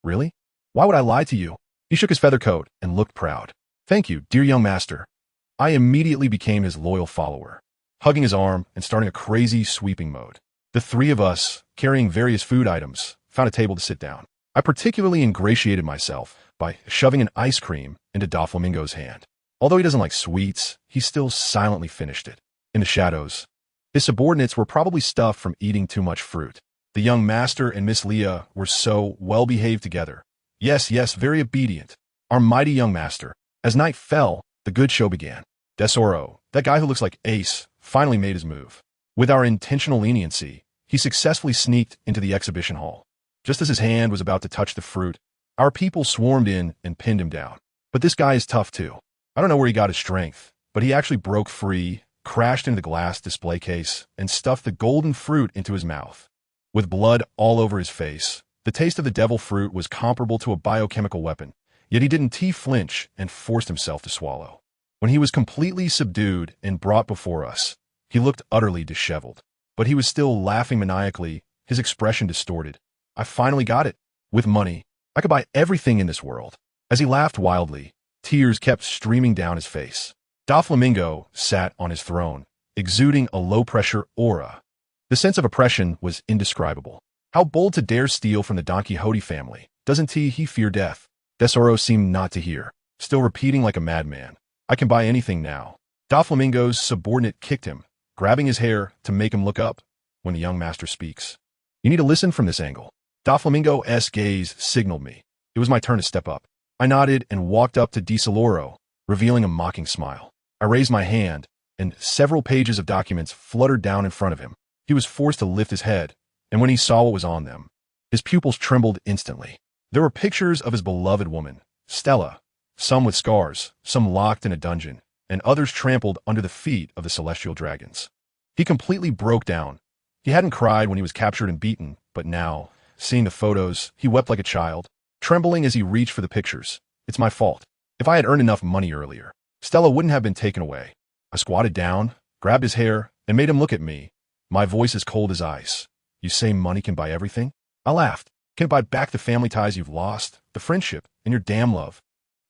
Speaker 1: Really? Why would I lie to you? He shook his feather coat and looked proud. Thank you, dear young master. I immediately became his loyal follower, hugging his arm and starting a crazy sweeping mode. The three of us, carrying various food items, found a table to sit down. I particularly ingratiated myself by shoving an ice cream into Doflamingo's hand. Although he doesn't like sweets, he still silently finished it. In the shadows, his subordinates were probably stuffed from eating too much fruit. The young master and Miss Leah were so well-behaved together. Yes, very obedient. Our mighty young master. As night fell, the good show began. Desoro, that guy who looks like Ace, finally made his move. With our intentional leniency, he successfully sneaked into the exhibition hall. Just as his hand was about to touch the fruit, our people swarmed in and pinned him down. But this guy is tough too. I don't know where he got his strength, but he actually broke free, crashed into the glass display case, and stuffed the golden fruit into his mouth. With blood all over his face, the taste of the devil fruit was comparable to a biochemical weapon, yet he didn't flinch and forced himself to swallow. When he was completely subdued and brought before us, he looked utterly disheveled. But he was still laughing maniacally, his expression distorted. I finally got it. With money, I could buy everything in this world. As he laughed wildly, tears kept streaming down his face. Doflamingo sat on his throne, exuding a low-pressure aura. The sense of oppression was indescribable. How bold to dare steal from the Don Quixote family. Doesn't he fear death? Desoro seemed not to hear, still repeating like a madman. I can buy anything now. Doflamingo's subordinate kicked him, grabbing his hair to make him look up when the young master speaks. You need to listen from this angle. Doflamingo's gaze signaled me. It was my turn to step up. I nodded and walked up to Desoloro, revealing a mocking smile. I raised my hand, and several pages of documents fluttered down in front of him. He was forced to lift his head, and when he saw what was on them, his pupils trembled instantly. There were pictures of his beloved woman, Stella, some with scars, some locked in a dungeon, and others trampled under the feet of the celestial dragons. He completely broke down. He hadn't cried when he was captured and beaten, but now, seeing the photos, he wept like a child, trembling as he reached for the pictures. It's my fault. If I had earned enough money earlier, Stella wouldn't have been taken away. I squatted down, grabbed his hair, and made him look at me, my voice as cold as ice. You say money can buy everything? I laughed. Can it buy back the family ties you've lost, the friendship, and your damn love?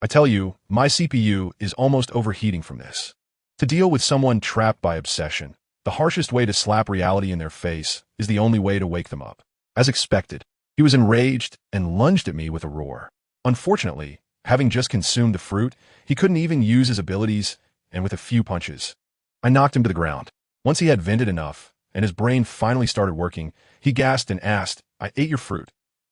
Speaker 1: I tell you, my CPU is almost overheating from this. To deal with someone trapped by obsession, the harshest way to slap reality in their face is the only way to wake them up. As expected, he was enraged and lunged at me with a roar. Unfortunately, having just consumed the fruit, he couldn't even use his abilities, and with a few punches, I knocked him to the ground. Once he had vented enough, and his brain finally started working, he gasped and asked, I ate your fruit.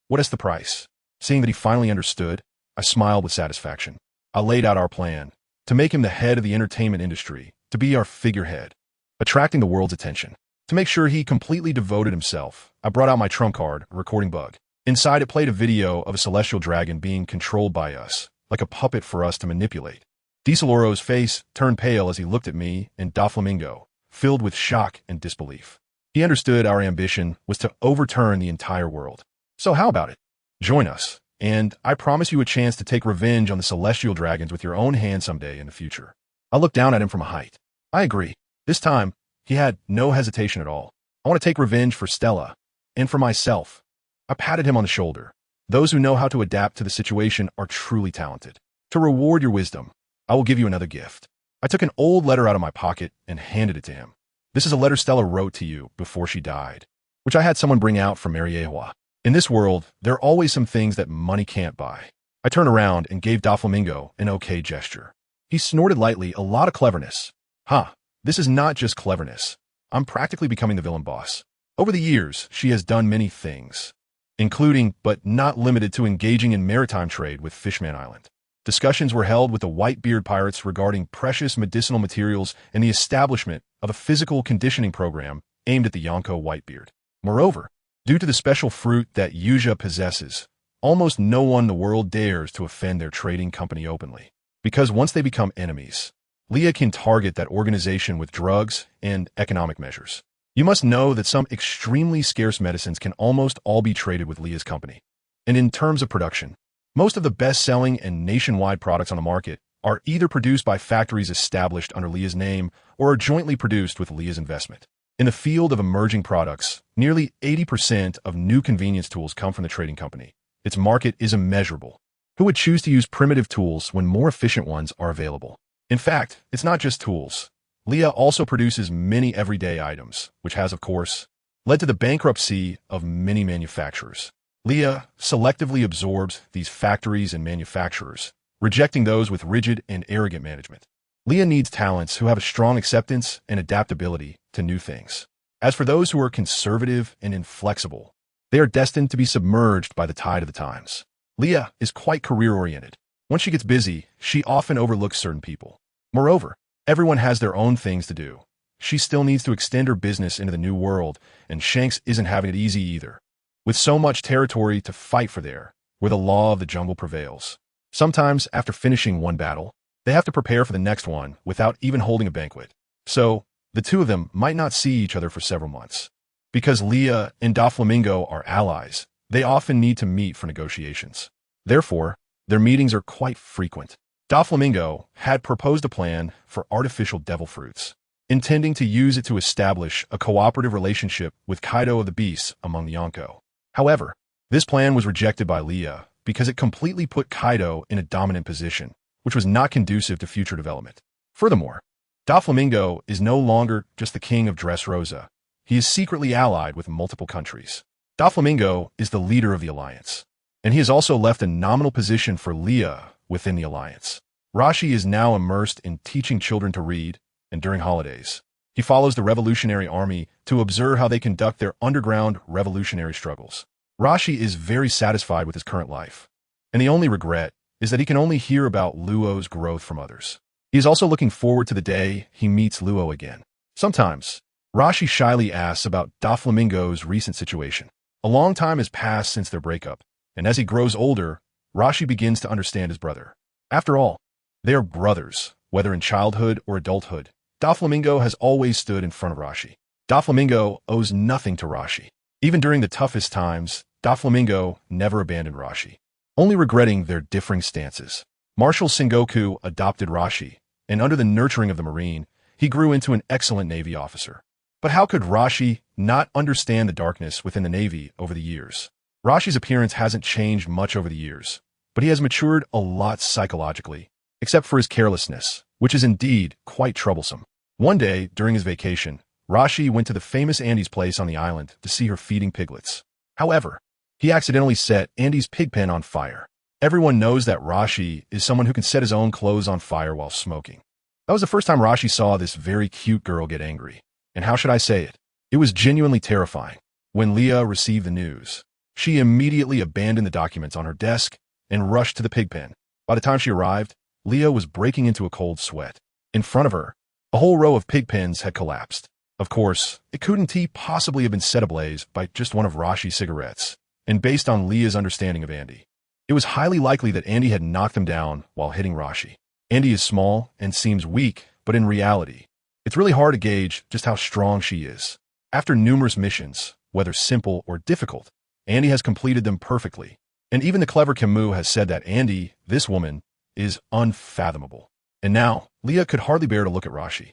Speaker 1: What is the price? Seeing that he finally understood, I smiled with satisfaction. I laid out our plan, to make him the head of the entertainment industry, to be our figurehead, attracting the world's attention. To make sure he completely devoted himself, I brought out my trump card, a recording bug. Inside it played a video of a celestial dragon being controlled by us, like a puppet for us to manipulate. DeSoloro's face turned pale as he looked at me and Doflamingo, filled with shock and disbelief. He understood our ambition was to overturn the entire world. So how about it? Join us, and I promise you a chance to take revenge on the celestial dragons with your own hand someday in the future. I looked down at him from a height. I agree. This time, he had no hesitation at all. I want to take revenge for Stella, and for myself. I patted him on the shoulder. Those who know how to adapt to the situation are truly talented. To reward your wisdom, I will give you another gift. I took an old letter out of my pocket and handed it to him. This is a letter Stella wrote to you before she died, which I had someone bring out from HuangYuan. In this world, there are always some things that money can't buy. I turned around and gave Doflamingo an okay gesture. He snorted lightly, a lot of cleverness. This is not just cleverness. I'm practically becoming the villain boss. Over the years, she has done many things, including, but not limited to, engaging in maritime trade with Fishman Island. Discussions were held with the Whitebeard pirates regarding precious medicinal materials and the establishment of a physical conditioning program aimed at the Yonko Whitebeard. Moreover, due to the special fruit that Yuja possesses, almost no one in the world dares to offend their trading company openly. Because once they become enemies, Leah can target that organization with drugs and economic measures. You must know that some extremely scarce medicines can almost all be traded with Leah's company. And in terms of production, most of the best-selling and nationwide products on the market are either produced by factories established under Leah's name or are jointly produced with Leah's investment. In the field of emerging products, nearly 80% of new convenience tools come from the trading company. Its market is immeasurable. Who would choose to use primitive tools when more efficient ones are available? In fact, it's not just tools. Leah also produces many everyday items, which has, of course, led to the bankruptcy of many manufacturers. Leah selectively absorbs these factories and manufacturers, rejecting those with rigid and arrogant management. Leah needs talents who have a strong acceptance and adaptability to new things. As for those who are conservative and inflexible, they are destined to be submerged by the tide of the times. Leah is quite career-oriented. Once she gets busy, she often overlooks certain people. Moreover, everyone has their own things to do. She still needs to extend her business into the new world, and Shanks isn't having it easy either. With so much territory to fight for there, where the law of the jungle prevails. Sometimes, after finishing one battle, they have to prepare for the next one without even holding a banquet. So, the two of them might not see each other for several months. Because Leah and Doflamingo are allies, they often need to meet for negotiations. Therefore, their meetings are quite frequent. Doflamingo had proposed a plan for artificial devil fruits, intending to use it to establish a cooperative relationship with Kaido of the Beasts among the Yonko. However, this plan was rejected by Leah because it completely put Kaido in a dominant position, which was not conducive to future development. Furthermore, Doflamingo is no longer just the king of Dressrosa. He is secretly allied with multiple countries. Doflamingo is the leader of the alliance, and he has also left a nominal position for Leah within the alliance. Rashi is now immersed in teaching children to read, and during holidays, he follows the Revolutionary Army to observe how they conduct their underground revolutionary struggles. Rashi is very satisfied with his current life, and the only regret is that he can only hear about Luo's growth from others. He is also looking forward to the day he meets Luo again. Sometimes, Rashi shyly asks about Doflamingo's recent situation. A long time has passed since their breakup, and as he grows older, Rashi begins to understand his brother. After all, they are brothers, whether in childhood or adulthood. Doflamingo has always stood in front of Rashi. Doflamingo owes nothing to Rashi. Even during the toughest times, Doflamingo never abandoned Rashi, only regretting their differing stances. Marshal Sengoku adopted Rashi, and under the nurturing of the Marine, he grew into an excellent Navy officer. But how could Rashi not understand the darkness within the Navy over the years? Rashi's appearance hasn't changed much over the years, but he has matured a lot psychologically, except for his carelessness, which is indeed quite troublesome. One day, during his vacation, Rashi went to the famous Andy's place on the island to see her feeding piglets. However, he accidentally set Andy's pig pen on fire. Everyone knows that Rashi is someone who can set his own clothes on fire while smoking. That was the first time Rashi saw this very cute girl get angry. And how should I say it? It was genuinely terrifying. When Leah received the news, she immediately abandoned the documents on her desk and rushed to the pig pen. By the time she arrived, Leah was breaking into a cold sweat. In front of her, a whole row of pig pens had collapsed. Of course, it couldn't possibly have been set ablaze by just one of Rashi's cigarettes. And based on Leah's understanding of Andy, it was highly likely that Andy had knocked them down while hitting Rashi. Andy is small and seems weak, but in reality, it's really hard to gauge just how strong she is. After numerous missions, whether simple or difficult, Andy has completed them perfectly. And even the clever Camus has said that Andy, this woman, is unfathomable. And now, Leah could hardly bear to look at Rashi.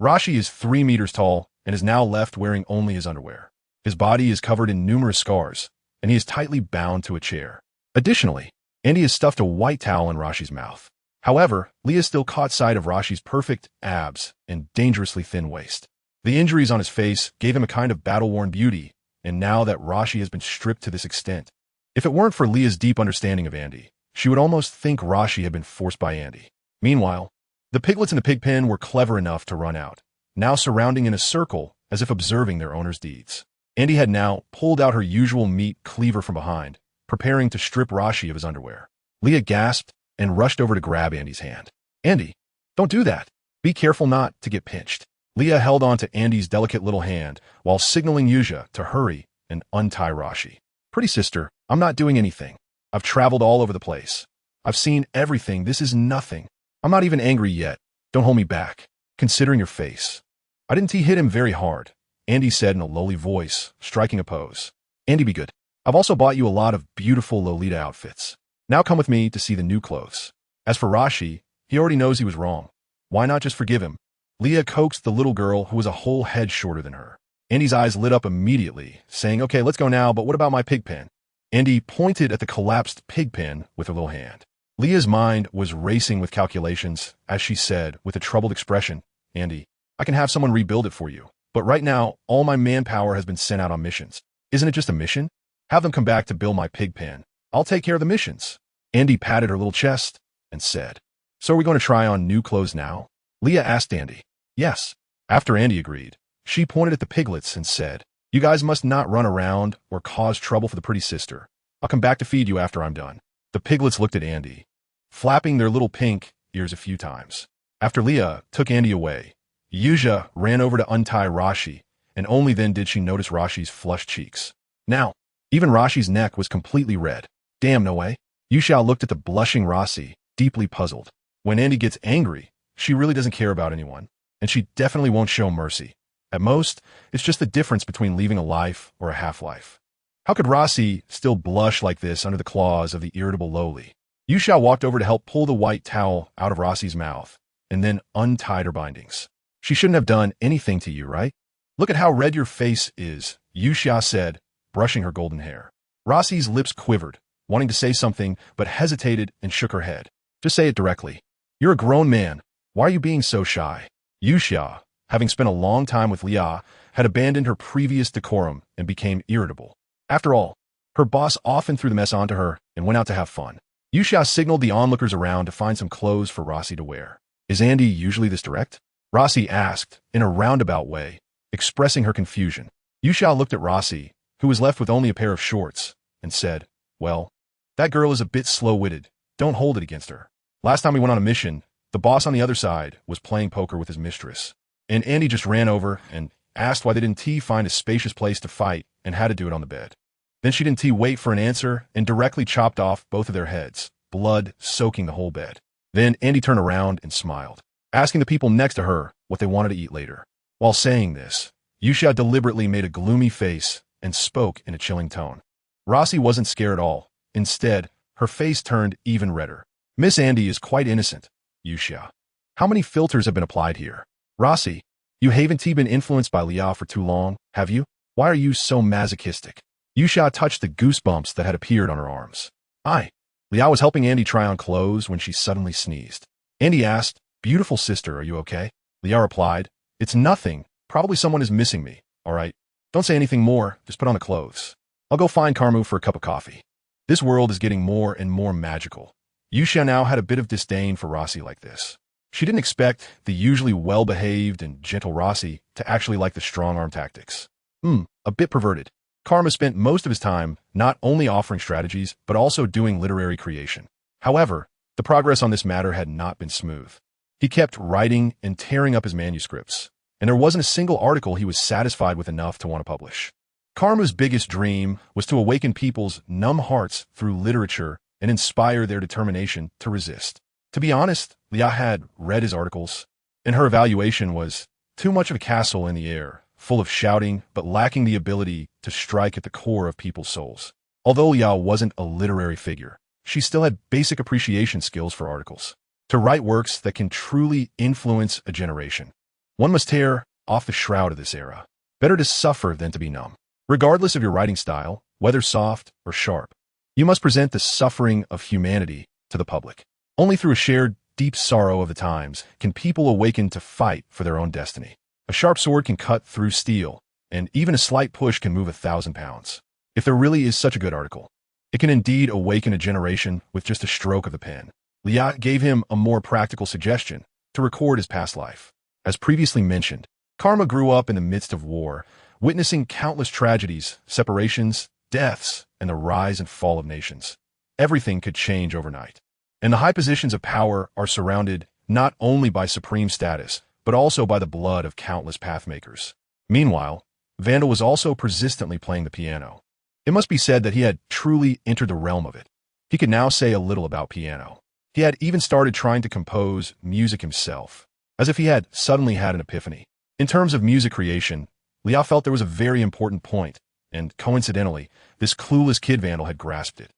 Speaker 1: Rashi is 3 meters tall and is now left wearing only his underwear. His body is covered in numerous scars, and he is tightly bound to a chair. Additionally, Andy has stuffed a white towel in Rashi's mouth. However, Leah still caught sight of Rashi's perfect abs and dangerously thin waist. The injuries on his face gave him a kind of battle-worn beauty, and now that Rashi has been stripped to this extent, if it weren't for Leah's deep understanding of Andy, she would almost think Rashi had been forced by Andy. Meanwhile, the piglets in the pig pen were clever enough to run out, now surrounding in a circle as if observing their owner's deeds. Andy had now pulled out her usual meat cleaver from behind, preparing to strip Rashi of his underwear. Leah gasped and rushed over to grab Andy's hand. "Andy, don't do that. Be careful not to get pinched." Leah held on to Andy's delicate little hand while signaling Yuzha to hurry and untie Rashi. "Pretty sister, I'm not doing anything. I've traveled all over the place. I've seen everything. This is nothing. I'm not even angry yet. Don't hold me back. Considering your face." "I didn't hit him very hard," Andy said in a lowly voice, striking a pose. "Andy, be good. I've also bought you a lot of beautiful Lolita outfits. Now come with me to see the new clothes." As for Rashi, he already knows he was wrong. Why not just forgive him? Leah coaxed the little girl who was a whole head shorter than her. Andy's eyes lit up immediately, saying, "Okay, let's go now, but what about my pig pen?" Andy pointed at the collapsed pig pen with her little hand. Leah's mind was racing with calculations as she said with a troubled expression, "Andy, I can have someone rebuild it for you. But right now, all my manpower has been sent out on missions. Isn't it just a mission? Have them come back to build my pig pen. I'll take care of the missions." Andy patted her little chest and said, "So are we going to try on new clothes now?" Leah asked Andy. "Yes." After Andy agreed, she pointed at the piglets and said, "You guys must not run around or cause trouble for the pretty sister. I'll come back to feed you after I'm done." The piglets looked at Andy, flapping their little pink ears a few times. After Leah took Andy away, Yuzha ran over to untie Rashi, and only then did she notice Rashi's flushed cheeks. Now, even Rashi's neck was completely red. "Damn, no way." Yuzha looked at the blushing Rashi, deeply puzzled. When Andy gets angry, she really doesn't care about anyone, and she definitely won't show mercy. At most, it's just the difference between leaving a life or a half-life. How could Rashi still blush like this under the claws of the irritable lowly? Yuzha walked over to help pull the white towel out of Rashi's mouth, and then untied her bindings. "She shouldn't have done anything to you, right? Look at how red your face is," Yuzha said, brushing her golden hair. Rashi's lips quivered, wanting to say something, but hesitated and shook her head. "Just say it directly. You're a grown man. Why are you being so shy?" Yuzha, having spent a long time with Leah, had abandoned her previous decorum and became irritable. After all, her boss often threw the mess onto her and went out to have fun. Yuzha signaled the onlookers around to find some clothes for Rashi to wear. "Is Andy usually this direct?" Rashi asked, in a roundabout way, expressing her confusion. Yuzha looked at Rashi, who was left with only a pair of shorts, and said, "Well, that girl is a bit slow-witted. Don't hold it against her. Last time we went on a mission, the boss on the other side was playing poker with his mistress, and Andy just ran over and asked why they didn't find a spacious place to fight and had to do it on the bed. Then she didn't wait for an answer and directly chopped off both of their heads, blood soaking the whole bed. Then Andy turned around and smiled, asking the people next to her what they wanted to eat later. While saying this, Yuzha deliberately made a gloomy face and spoke in a chilling tone. Rashi wasn't scared at all. Instead, her face turned even redder. "Miss Andy is quite innocent, Yuzha. How many filters have been applied here?" Rossi, you haven't been influenced by Liao for too long, have you? Why are you so masochistic? Yusha touched the goosebumps that had appeared on her arms. Liao was helping Andy try on clothes when she suddenly sneezed. Andy asked, "Beautiful sister, are you okay?" Liao replied, "It's nothing. Probably someone is missing me. All right. Don't say anything more. Just put on the clothes. I'll go find Carmu for a cup of coffee." This world is getting more and more magical. Yusha now had a bit of disdain for Rossi like this. She didn't expect the usually well-behaved and gentle Rossi to actually like the strong-arm tactics. A bit perverted. Karma spent most of his time not only offering strategies, but also doing literary creation. However, the progress on this matter had not been smooth. He kept writing and tearing up his manuscripts, and there wasn't a single article he was satisfied with enough to want to publish. Karma's biggest dream was to awaken people's numb hearts through literature and inspire their determination to resist. To be honest, Liao had read his articles, and her evaluation was too much of a castle in the air, full of shouting, but lacking the ability to strike at the core of people's souls. Although Liao wasn't a literary figure, she still had basic appreciation skills for articles. To write works that can truly influence a generation, one must tear off the shroud of this era. Better to suffer than to be numb. Regardless of your writing style, whether soft or sharp, you must present the suffering of humanity to the public. Only through a shared, deep sorrow of the times can people awaken to fight for their own destiny. A sharp sword can cut through steel, and even a slight push can move 1,000 pounds. If there really is such a good article, it can indeed awaken a generation with just a stroke of the pen. Liao gave him a more practical suggestion to record his past life. As previously mentioned, Karma grew up in the midst of war, witnessing countless tragedies, separations, deaths, and the rise and fall of nations. Everything could change overnight. And the high positions of power are surrounded not only by supreme status, but also by the blood of countless pathmakers. Meanwhile, Vandal was also persistently playing the piano. It must be said that he had truly entered the realm of it. He could now say a little about piano. He had even started trying to compose music himself, as if he had suddenly had an epiphany. In terms of music creation, Liao felt there was a very important point, and coincidentally, this clueless kid Vandal had grasped it.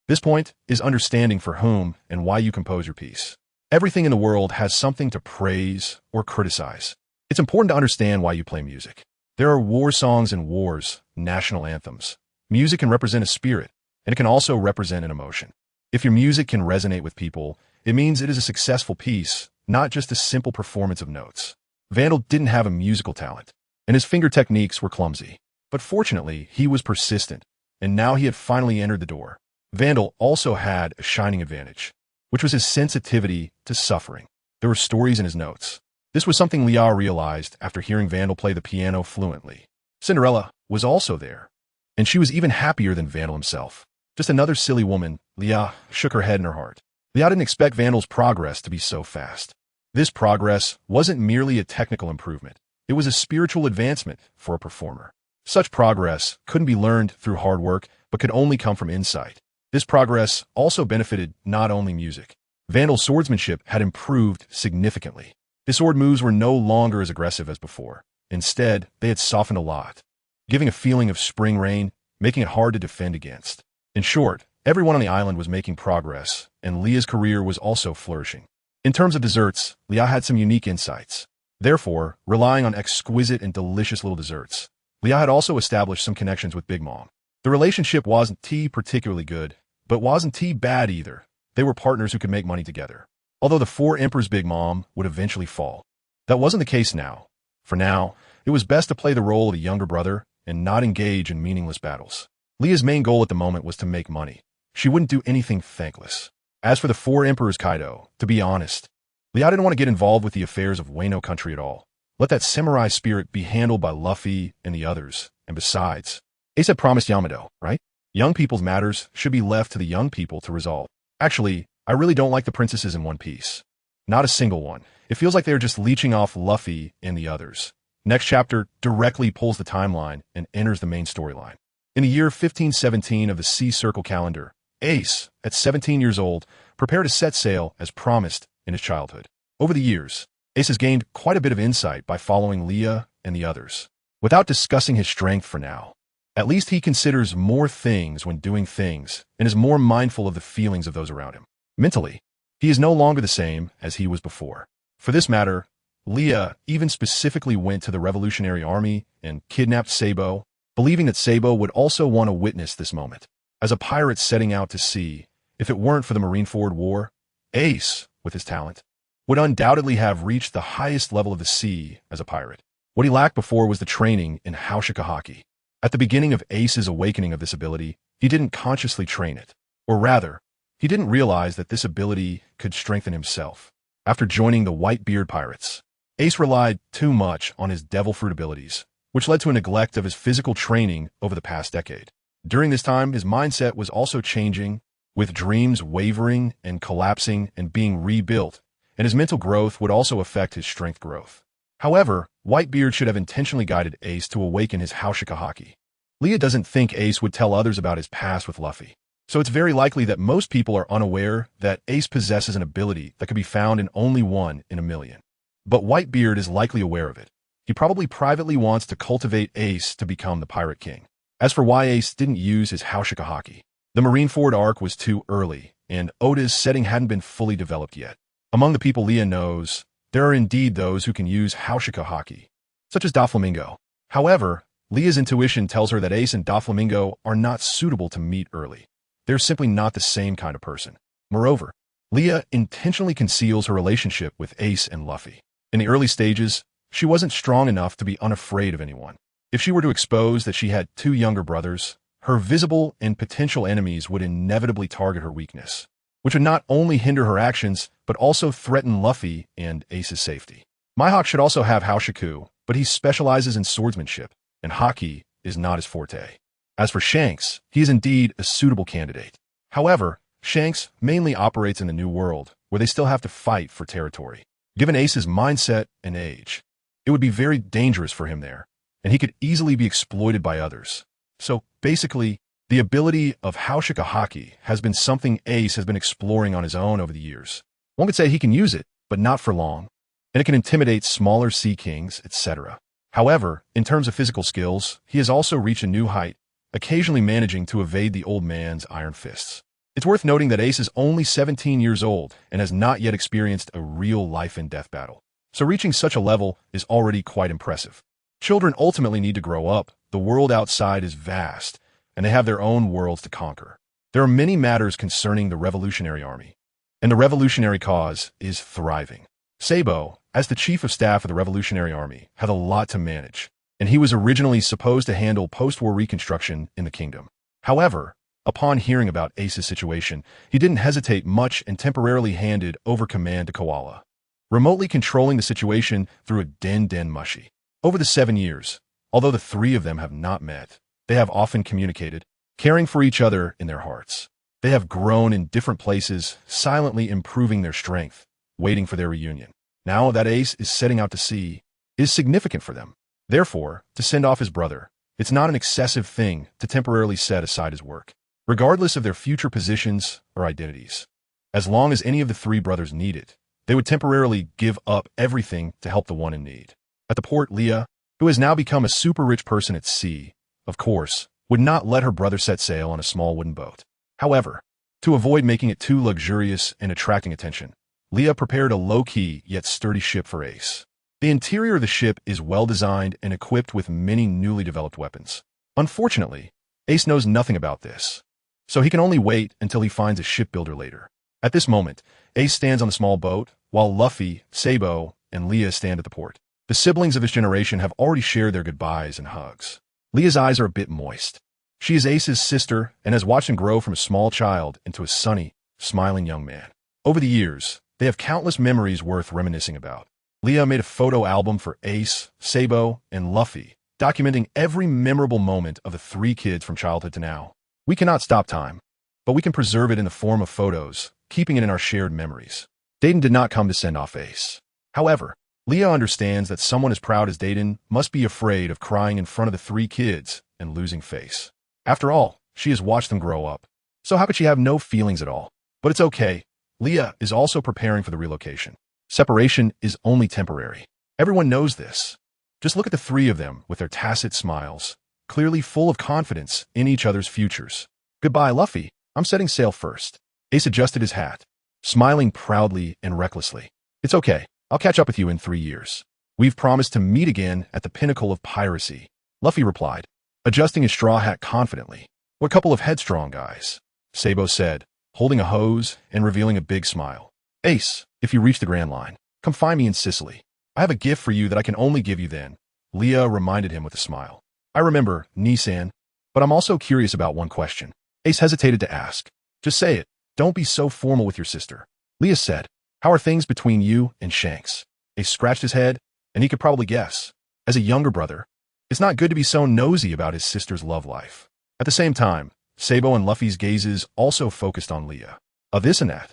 Speaker 1: This point is understanding for whom and why you compose your piece. Everything in the world has something to praise or criticize. It's important to understand why you play music. There are war songs and wars, national anthems. Music can represent a spirit, and it can also represent an emotion. If your music can resonate with people, it means it is a successful piece, not just a simple performance of notes. Vandal didn't have a musical talent, and his finger techniques were clumsy. But fortunately, he was persistent, and now he had finally entered the door. Vandal also had a shining advantage, which was his sensitivity to suffering. There were stories in his notes. This was something Liao realized after hearing Vandal play the piano fluently. Cinderella was also there, and she was even happier than Vandal himself. Just another silly woman, Liao shook her head in her heart. Liao didn't expect Vandal's progress to be so fast. This progress wasn't merely a technical improvement. It was a spiritual advancement for a performer. Such progress couldn't be learned through hard work, but could only come from insight. This progress also benefited not only music. Vandal's swordsmanship had improved significantly. His sword moves were no longer as aggressive as before. Instead, they had softened a lot, giving a feeling of spring rain, making it hard to defend against. In short, everyone on the island was making progress, and Lia's career was also flourishing. In terms of desserts, Liao had some unique insights. Therefore, relying on exquisite and delicious little desserts, Liao had also established some connections with Big Mom. The relationship wasn't particularly good, but wasn't bad either. They were partners who could make money together. Although the Four Emperors' Big Mom would eventually fall. That wasn't the case now. For now, it was best to play the role of a younger brother and not engage in meaningless battles. Lia's main goal at the moment was to make money. She wouldn't do anything thankless. As for the Four Emperors Kaido, to be honest, Liao didn't want to get involved with the affairs of Wano country at all. Let that samurai spirit be handled by Luffy and the others, and besides, Ace had promised Yamato, right? Young people's matters should be left to the young people to resolve. Actually, I really don't like the princesses in One Piece. Not a single one. It feels like they're just leeching off Luffy and the others. Next chapter directly pulls the timeline and enters the main storyline. In the year 1517 of the Sea Circle calendar, Ace, at 17 years old, prepared to set sail as promised in his childhood. Over the years, Ace has gained quite a bit of insight by following Leah and the others. Without discussing his strength for now, at least he considers more things when doing things and is more mindful of the feelings of those around him. Mentally, he is no longer the same as he was before. For this matter, Leah even specifically went to the Revolutionary Army and kidnapped Sabo, believing that Sabo would also want to witness this moment. As a pirate setting out to sea, if it weren't for the Marineford War, Ace, with his talent, would undoubtedly have reached the highest level of the sea as a pirate. What he lacked before was the training in HuangYuan. At the beginning of Ace's awakening of this ability, he didn't consciously train it. Or rather, he didn't realize that this ability could strengthen himself. After joining the Whitebeard Pirates, Ace relied too much on his devil fruit abilities, which led to a neglect of his physical training over the past decade. During this time, his mindset was also changing, with dreams wavering and collapsing and being rebuilt, and his mental growth would also affect his strength growth. However, Whitebeard should have intentionally guided Ace to awaken his HuangYuan. Leah doesn't think Ace would tell others about his past with Luffy, so it's very likely that most people are unaware that Ace possesses an ability that could be found in only 1 in a million. But Whitebeard is likely aware of it. He probably privately wants to cultivate Ace to become the Pirate King. As for why Ace didn't use his HuangYuan, the Marineford arc was too early, and Oda's setting hadn't been fully developed yet. Among the people Leah knows, there are indeed those who can use HuangYuan, such as Doflamingo. However, Leah's intuition tells her that Ace and Doflamingo are not suitable to meet early. They're simply not the same kind of person. Moreover, Leah intentionally conceals her relationship with Ace and Luffy. In the early stages, she wasn't strong enough to be unafraid of anyone. If she were to expose that she had 2 younger brothers, her visible and potential enemies would inevitably target her weakness, which would not only hinder her actions, but also threaten Luffy and Ace's safety. Mihawk should also have HuangYuan, but he specializes in swordsmanship, and Haki is not his forte. As for Shanks, he is indeed a suitable candidate. However, Shanks mainly operates in the New World, where they still have to fight for territory. Given Ace's mindset and age, it would be very dangerous for him there, and he could easily be exploited by others. So, basically, the ability of HuangYuan has been something Ace has been exploring on his own over the years. One could say he can use it, but not for long, and it can intimidate smaller sea kings, etc. However, in terms of physical skills, he has also reached a new height, occasionally managing to evade the old man's iron fists. It's worth noting that Ace is only 17 years old and has not yet experienced a real life-and-death battle. So reaching such a level is already quite impressive. Children ultimately need to grow up. The world outside is vast, and they have their own worlds to conquer. There are many matters concerning the Revolutionary Army, and the revolutionary cause is thriving. Sabo, as the chief of staff of the Revolutionary Army, had a lot to manage, and he was originally supposed to handle post-war reconstruction in the kingdom. However, upon hearing about Ace's situation, he didn't hesitate much and temporarily handed over command to Koala, remotely controlling the situation through a den mushi. Over the 7 years, although the 3 of them have not met, they have often communicated, caring for each other in their hearts. They have grown in different places, silently improving their strength, waiting for their reunion. Now that Ace is setting out to sea, it is significant for them. Therefore, to send off his brother, it's not an excessive thing to temporarily set aside his work, regardless of their future positions or identities. As long as any of the 3 brothers need it, they would temporarily give up everything to help the one in need. At the port, Leah, who has now become a super rich person at sea, of course, would not let her brother set sail on a small wooden boat. However, to avoid making it too luxurious and attracting attention, Leah prepared a low-key yet sturdy ship for Ace. The interior of the ship is well-designed and equipped with many newly developed weapons. Unfortunately, Ace knows nothing about this, so he can only wait until he finds a shipbuilder later. At this moment, Ace stands on the small boat, while Luffy, Sabo, and Leah stand at the port. The siblings of his generation have already shared their goodbyes and hugs. Leah's eyes are a bit moist. She is Ace's sister and has watched him grow from a small child into a sunny, smiling young man. Over the years, they have countless memories worth reminiscing about. Leah made a photo album for Ace, Sabo, and Luffy, documenting every memorable moment of the 3 kids from childhood to now. We cannot stop time, but we can preserve it in the form of photos, keeping it in our shared memories. Dayton did not come to send off Ace. However, Leah understands that someone as proud as Dayton must be afraid of crying in front of the 3 kids and losing face. After all, she has watched them grow up. So how could she have no feelings at all? But it's okay. Leah is also preparing for the relocation. Separation is only temporary. Everyone knows this. Just look at the 3 of them with their tacit smiles, clearly full of confidence in each other's futures. Goodbye, Luffy. I'm setting sail first. Ace adjusted his hat, smiling proudly and recklessly. It's okay. I'll catch up with you in 3 years. We've promised to meet again at the pinnacle of piracy, Luffy replied, adjusting his straw hat confidently. What couple of headstrong guys, Sabo said, holding a hose and revealing a big smile. Ace, if you reach the Grand Line, come find me in Sicily. I have a gift for you that I can only give you then, Leah reminded him with a smile. I remember, Nissan, but I'm also curious about one question. Ace hesitated to ask. Just say it. Don't be so formal with your sister. Leah said, how are things between you and Shanks? Ace scratched his head, and he could probably guess. As a younger brother, it's not good to be so nosy about his sister's love life. At the same time, Sabo and Luffy's gazes also focused on Leah. Of this and that.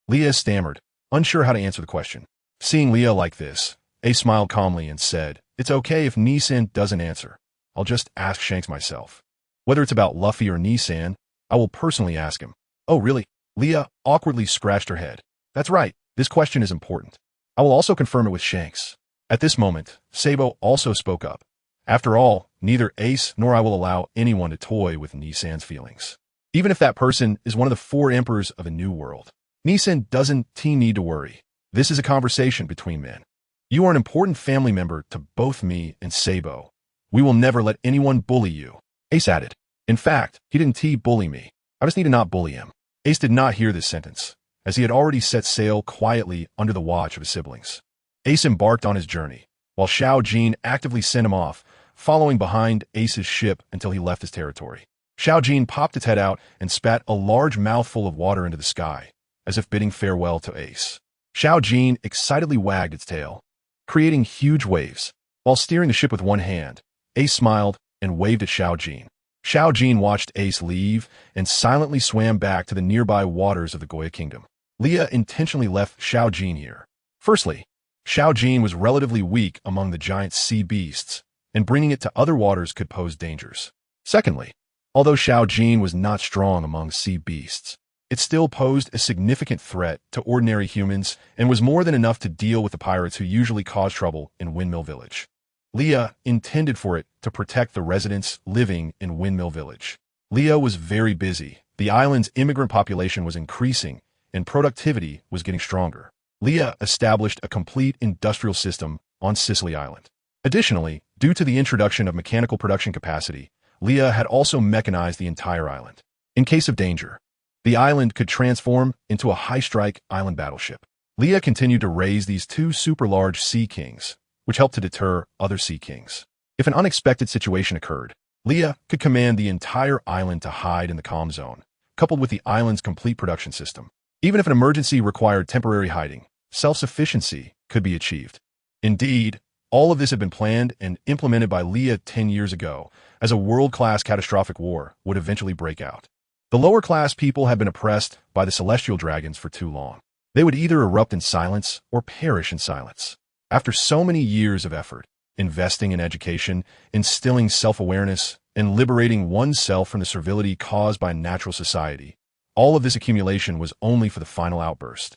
Speaker 1: Leah stammered, unsure how to answer the question. Seeing Leah like this, Ace smiled calmly and said, it's okay if Nissan doesn't answer. I'll just ask Shanks myself. Whether it's about Luffy or Nissan, I will personally ask him. Oh, really? Leah awkwardly scratched her head. That's right, this question is important. I will also confirm it with Shanks. At this moment, Sabo also spoke up. After all, neither Ace nor I will allow anyone to toy with Nissan's feelings. Even if that person is one of the 4 emperors of a new world. Nissan doesn't need to worry. This is a conversation between men. You are an important family member to both me and Sabo. We will never let anyone bully you, Ace added. In fact, he didn't bully me. I just need to not bully him. Ace did not hear this sentence, as he had already set sail quietly under the watch of his siblings. Ace embarked on his journey, while Xiao Jin actively sent him off, following behind Ace's ship until he left his territory. Xiao Jin popped its head out and spat a large mouthful of water into the sky, as if bidding farewell to Ace. Xiao Jin excitedly wagged its tail, creating huge waves. While steering the ship with one hand, Ace smiled and waved at Xiao Jin. Xiao Jin watched Ace leave and silently swam back to the nearby waters of the Goya Kingdom. Leah intentionally left Xiao Jin here. Firstly, Xiao Jin was relatively weak among the giant sea beasts, and bringing it to other waters could pose dangers. Secondly, although Xiao Jin was not strong among sea beasts, it still posed a significant threat to ordinary humans and was more than enough to deal with the pirates who usually cause trouble in Windmill Village. Leah intended for it to protect the residents living in Windmill Village. Leah was very busy. The island's immigrant population was increasing, and productivity was getting stronger. Leah established a complete industrial system on Sicily Island. Additionally, due to the introduction of mechanical production capacity, Leah had also mechanized the entire island. In case of danger, the island could transform into a high-strike island battleship. Leah continued to raise these 2 super-large sea kings, which helped to deter other sea kings. If an unexpected situation occurred, Leah could command the entire island to hide in the calm zone, coupled with the island's complete production system. Even if an emergency required temporary hiding, self-sufficiency could be achieved. Indeed, all of this had been planned and implemented by Leah 10 years ago, as a world-class catastrophic war would eventually break out. The lower-class people had been oppressed by the celestial dragons for too long. They would either erupt in silence or perish in silence. After so many years of effort, investing in education, instilling self-awareness, and liberating oneself from the servility caused by natural society, all of this accumulation was only for the final outburst.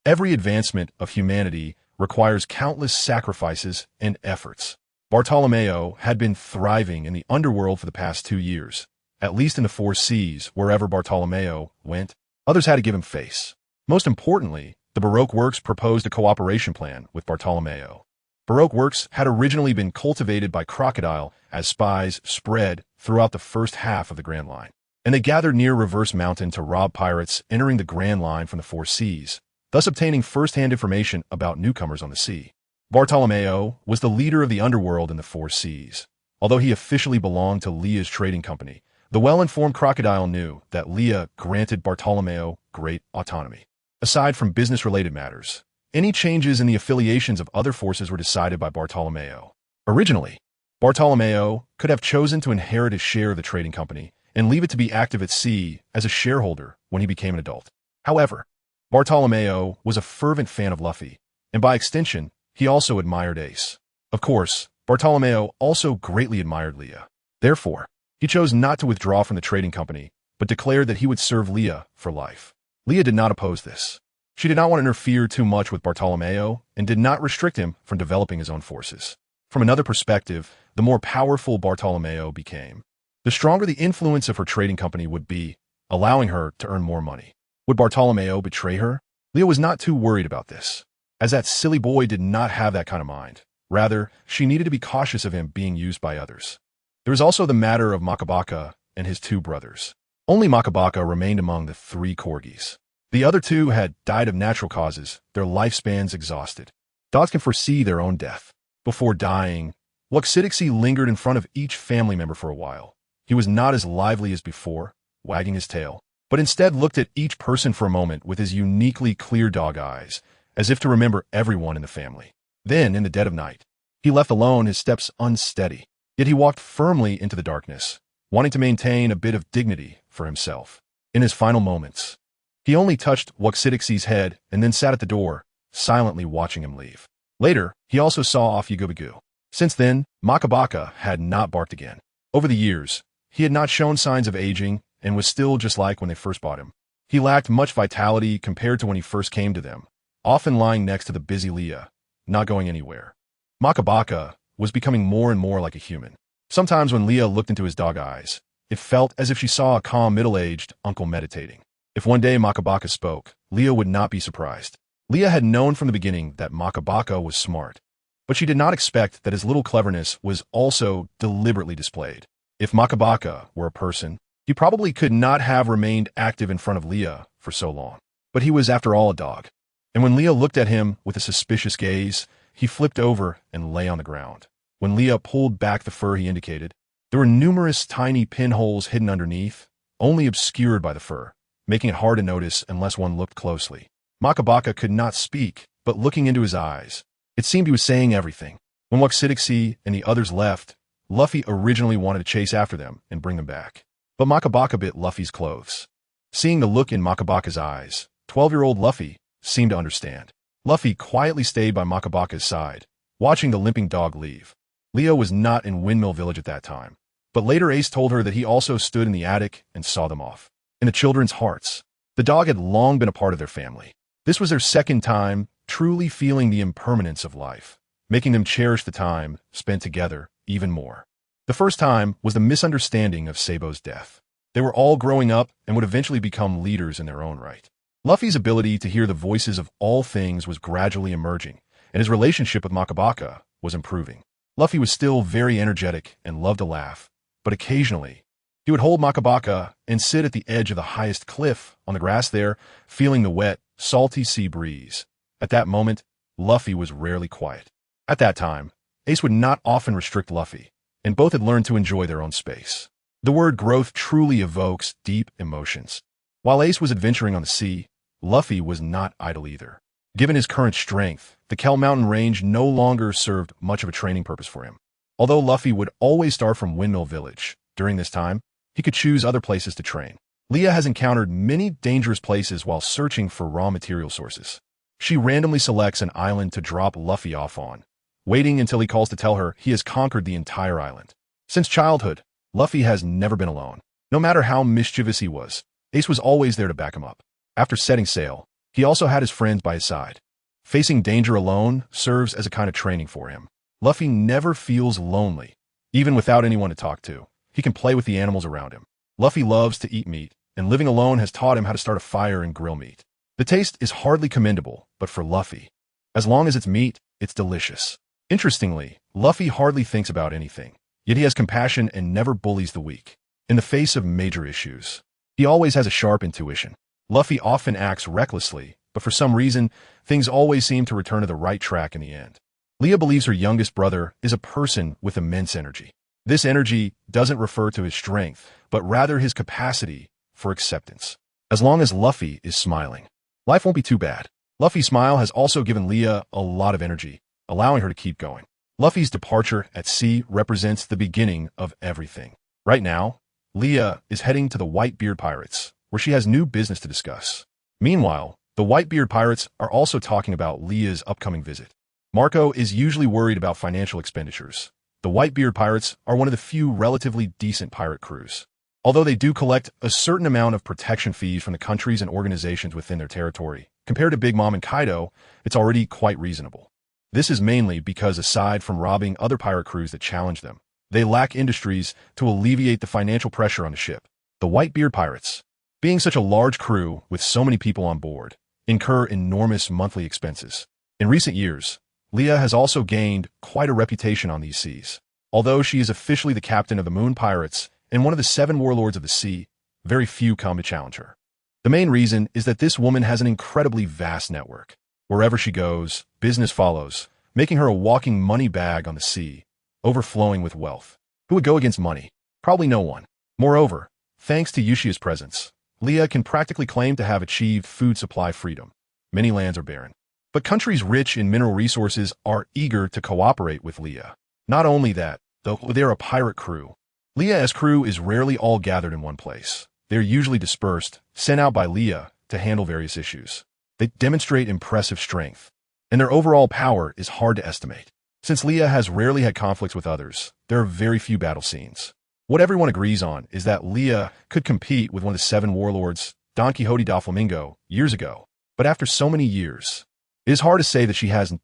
Speaker 1: Every advancement of humanity requires countless sacrifices and efforts. Bartolomeo had been thriving in the underworld for the past 2 years, at least in the 4 seas. Wherever Bartolomeo went, others had to give him face. Most importantly, the Baroque Works proposed a cooperation plan with Bartolomeo. Baroque Works had originally been cultivated by Crocodile as spies spread throughout the first half of the Grand Line, and they gathered near Reverse Mountain to rob pirates entering the Grand Line from the 4 seas, thus obtaining first-hand information about newcomers on the sea. Bartolomeo was the leader of the underworld in the 4 seas. Although he officially belonged to Leah's trading company, the well-informed Crocodile knew that Leah granted Bartolomeo great autonomy. Aside from business-related matters, any changes in the affiliations of other forces were decided by Bartolomeo. Originally, Bartolomeo could have chosen to inherit his share of the trading company and leave it to be active at sea as a shareholder when he became an adult. However, Bartolomeo was a fervent fan of Luffy, and by extension, he also admired Ace. Of course, Bartolomeo also greatly admired Leah. Therefore, he chose not to withdraw from the trading company, but declared that he would serve Leah for life. Leah did not oppose this. She did not want to interfere too much with Bartolomeo and did not restrict him from developing his own forces. From another perspective, the more powerful Bartolomeo became, the stronger the influence of her trading company would be, allowing her to earn more money. Would Bartolomeo betray her? Leah was not too worried about this. as that silly boy did not have that kind of mind. Rather, she needed to be cautious of him being used by others. There was also the matter of Makabaka and his two brothers. Only Makabaka remained among the three corgis. The other two had died of natural causes, their lifespans exhausted. Dogs can foresee their own death. Before dying, HuangYuan lingered in front of each family member for a while. He was not as lively as before, wagging his tail, but instead looked at each person for a moment with his uniquely clear dog eyes, as if to remember everyone in the family. Then, in the dead of night, he left alone, his steps unsteady, yet he walked firmly into the darkness, wanting to maintain a bit of dignity for himself. In his final moments, he only touched HuangYuan's head and then sat at the door, silently watching him leave. Later, he also saw off Yugobigu. Since then, Makabaka had not barked again. Over the years, he had not shown signs of aging and was still just like when they first bought him. He lacked much vitality compared to when he first came to them, often lying next to the busy Leah, not going anywhere. Makabaka was becoming more and more like a human. Sometimes when Leah looked into his dog eyes, it felt as if she saw a calm middle-aged uncle meditating. If one day Makabaka spoke, Leah would not be surprised. Leah had known from the beginning that Makabaka was smart, but she did not expect that his little cleverness was also deliberately displayed. If Makabaka were a person, he probably could not have remained active in front of Leah for so long. But he was, after all, a dog. And when Leah looked at him with a suspicious gaze, he flipped over and lay on the ground. When Leah pulled back the fur he indicated, there were numerous tiny pinholes hidden underneath, only obscured by the fur, making it hard to notice unless one looked closely. Makabaka could not speak, but looking into his eyes, it seemed he was saying everything. When HuangYuan and the others left, Luffy originally wanted to chase after them and bring them back. But Makabaka bit Luffy's clothes. Seeing the look in Makabaka's eyes, 12-year-old Luffy seemed to understand. Luffy quietly stayed by Makabaka's side, watching the limping dog leave. Leo was not in Windmill Village at that time, but later Ace told her that he also stood in the attic and saw them off. In the children's hearts, the dog had long been a part of their family. This was their second time truly feeling the impermanence of life, making them cherish the time spent together even more. The first time was the misunderstanding of Sabo's death. They were all growing up and would eventually become leaders in their own right. Luffy's ability to hear the voices of all things was gradually emerging, and his relationship with Makabaka was improving. Luffy was still very energetic and loved to laugh, but occasionally, he would hold Makabaka and sit at the edge of the highest cliff on the grass there, feeling the wet, salty sea breeze. At that moment, Luffy was rarely quiet. At that time, Ace would not often restrict Luffy, and both had learned to enjoy their own space. The word growth truly evokes deep emotions. While Ace was adventuring on the sea, Luffy was not idle either. Given his current strength, the Kel Mountain Range no longer served much of a training purpose for him. Although Luffy would always start from Windmill Village, during this time, he could choose other places to train. Leah has encountered many dangerous places while searching for raw material sources. She randomly selects an island to drop Luffy off on, waiting until he calls to tell her he has conquered the entire island. Since childhood, Luffy has never been alone. No matter how mischievous he was, Ace was always there to back him up. After setting sail, he also had his friends by his side. Facing danger alone serves as a kind of training for him. Luffy never feels lonely. Even without anyone to talk to, he can play with the animals around him. Luffy loves to eat meat, and living alone has taught him how to start a fire and grill meat. The taste is hardly commendable, but for Luffy, as long as it's meat, it's delicious. Interestingly, Luffy hardly thinks about anything, yet he has compassion and never bullies the weak. In the face of major issues, he always has a sharp intuition. Luffy often acts recklessly, but for some reason, things always seem to return to the right track in the end. Leah believes her youngest brother is a person with immense energy. This energy doesn't refer to his strength, but rather his capacity for acceptance. As long as Luffy is smiling, life won't be too bad. Luffy's smile has also given Leah a lot of energy, allowing her to keep going. Luffy's departure at sea represents the beginning of everything. Right now, Leah is heading to the Whitebeard Pirates, where she has new business to discuss. Meanwhile, the Whitebeard Pirates are also talking about Leah's upcoming visit. Marco is usually worried about financial expenditures. The Whitebeard Pirates are one of the few relatively decent pirate crews. Although they do collect a certain amount of protection fees from the countries and organizations within their territory, compared to Big Mom and Kaido, it's already quite reasonable. This is mainly because aside from robbing other pirate crews that challenge them, they lack industries to alleviate the financial pressure on the ship. The Whitebeard Pirates, being such a large crew with so many people on board, incur enormous monthly expenses. In recent years, Leah has also gained quite a reputation on these seas. Although she is officially the captain of the Moon Pirates and one of the 7 warlords of the sea, very few come to challenge her. The main reason is that this woman has an incredibly vast network. Wherever she goes, business follows, making her a walking money bag on the sea, overflowing with wealth. Who would go against money? Probably no one. Moreover, thanks to Yushia's presence, Leah can practically claim to have achieved food supply freedom. Many lands are barren. But countries rich in mineral resources are eager to cooperate with Leah. Not only that, though they're a pirate crew. Leah's crew is rarely all gathered in one place. They're usually dispersed, sent out by Leah to handle various issues. They demonstrate impressive strength, and their overall power is hard to estimate. Since Leah has rarely had conflicts with others, there are very few battle scenes. What everyone agrees on is that Leah could compete with one of the 7 warlords, Don Quixote da Flamingo, years ago. But after so many years, it is hard to say that she hasn't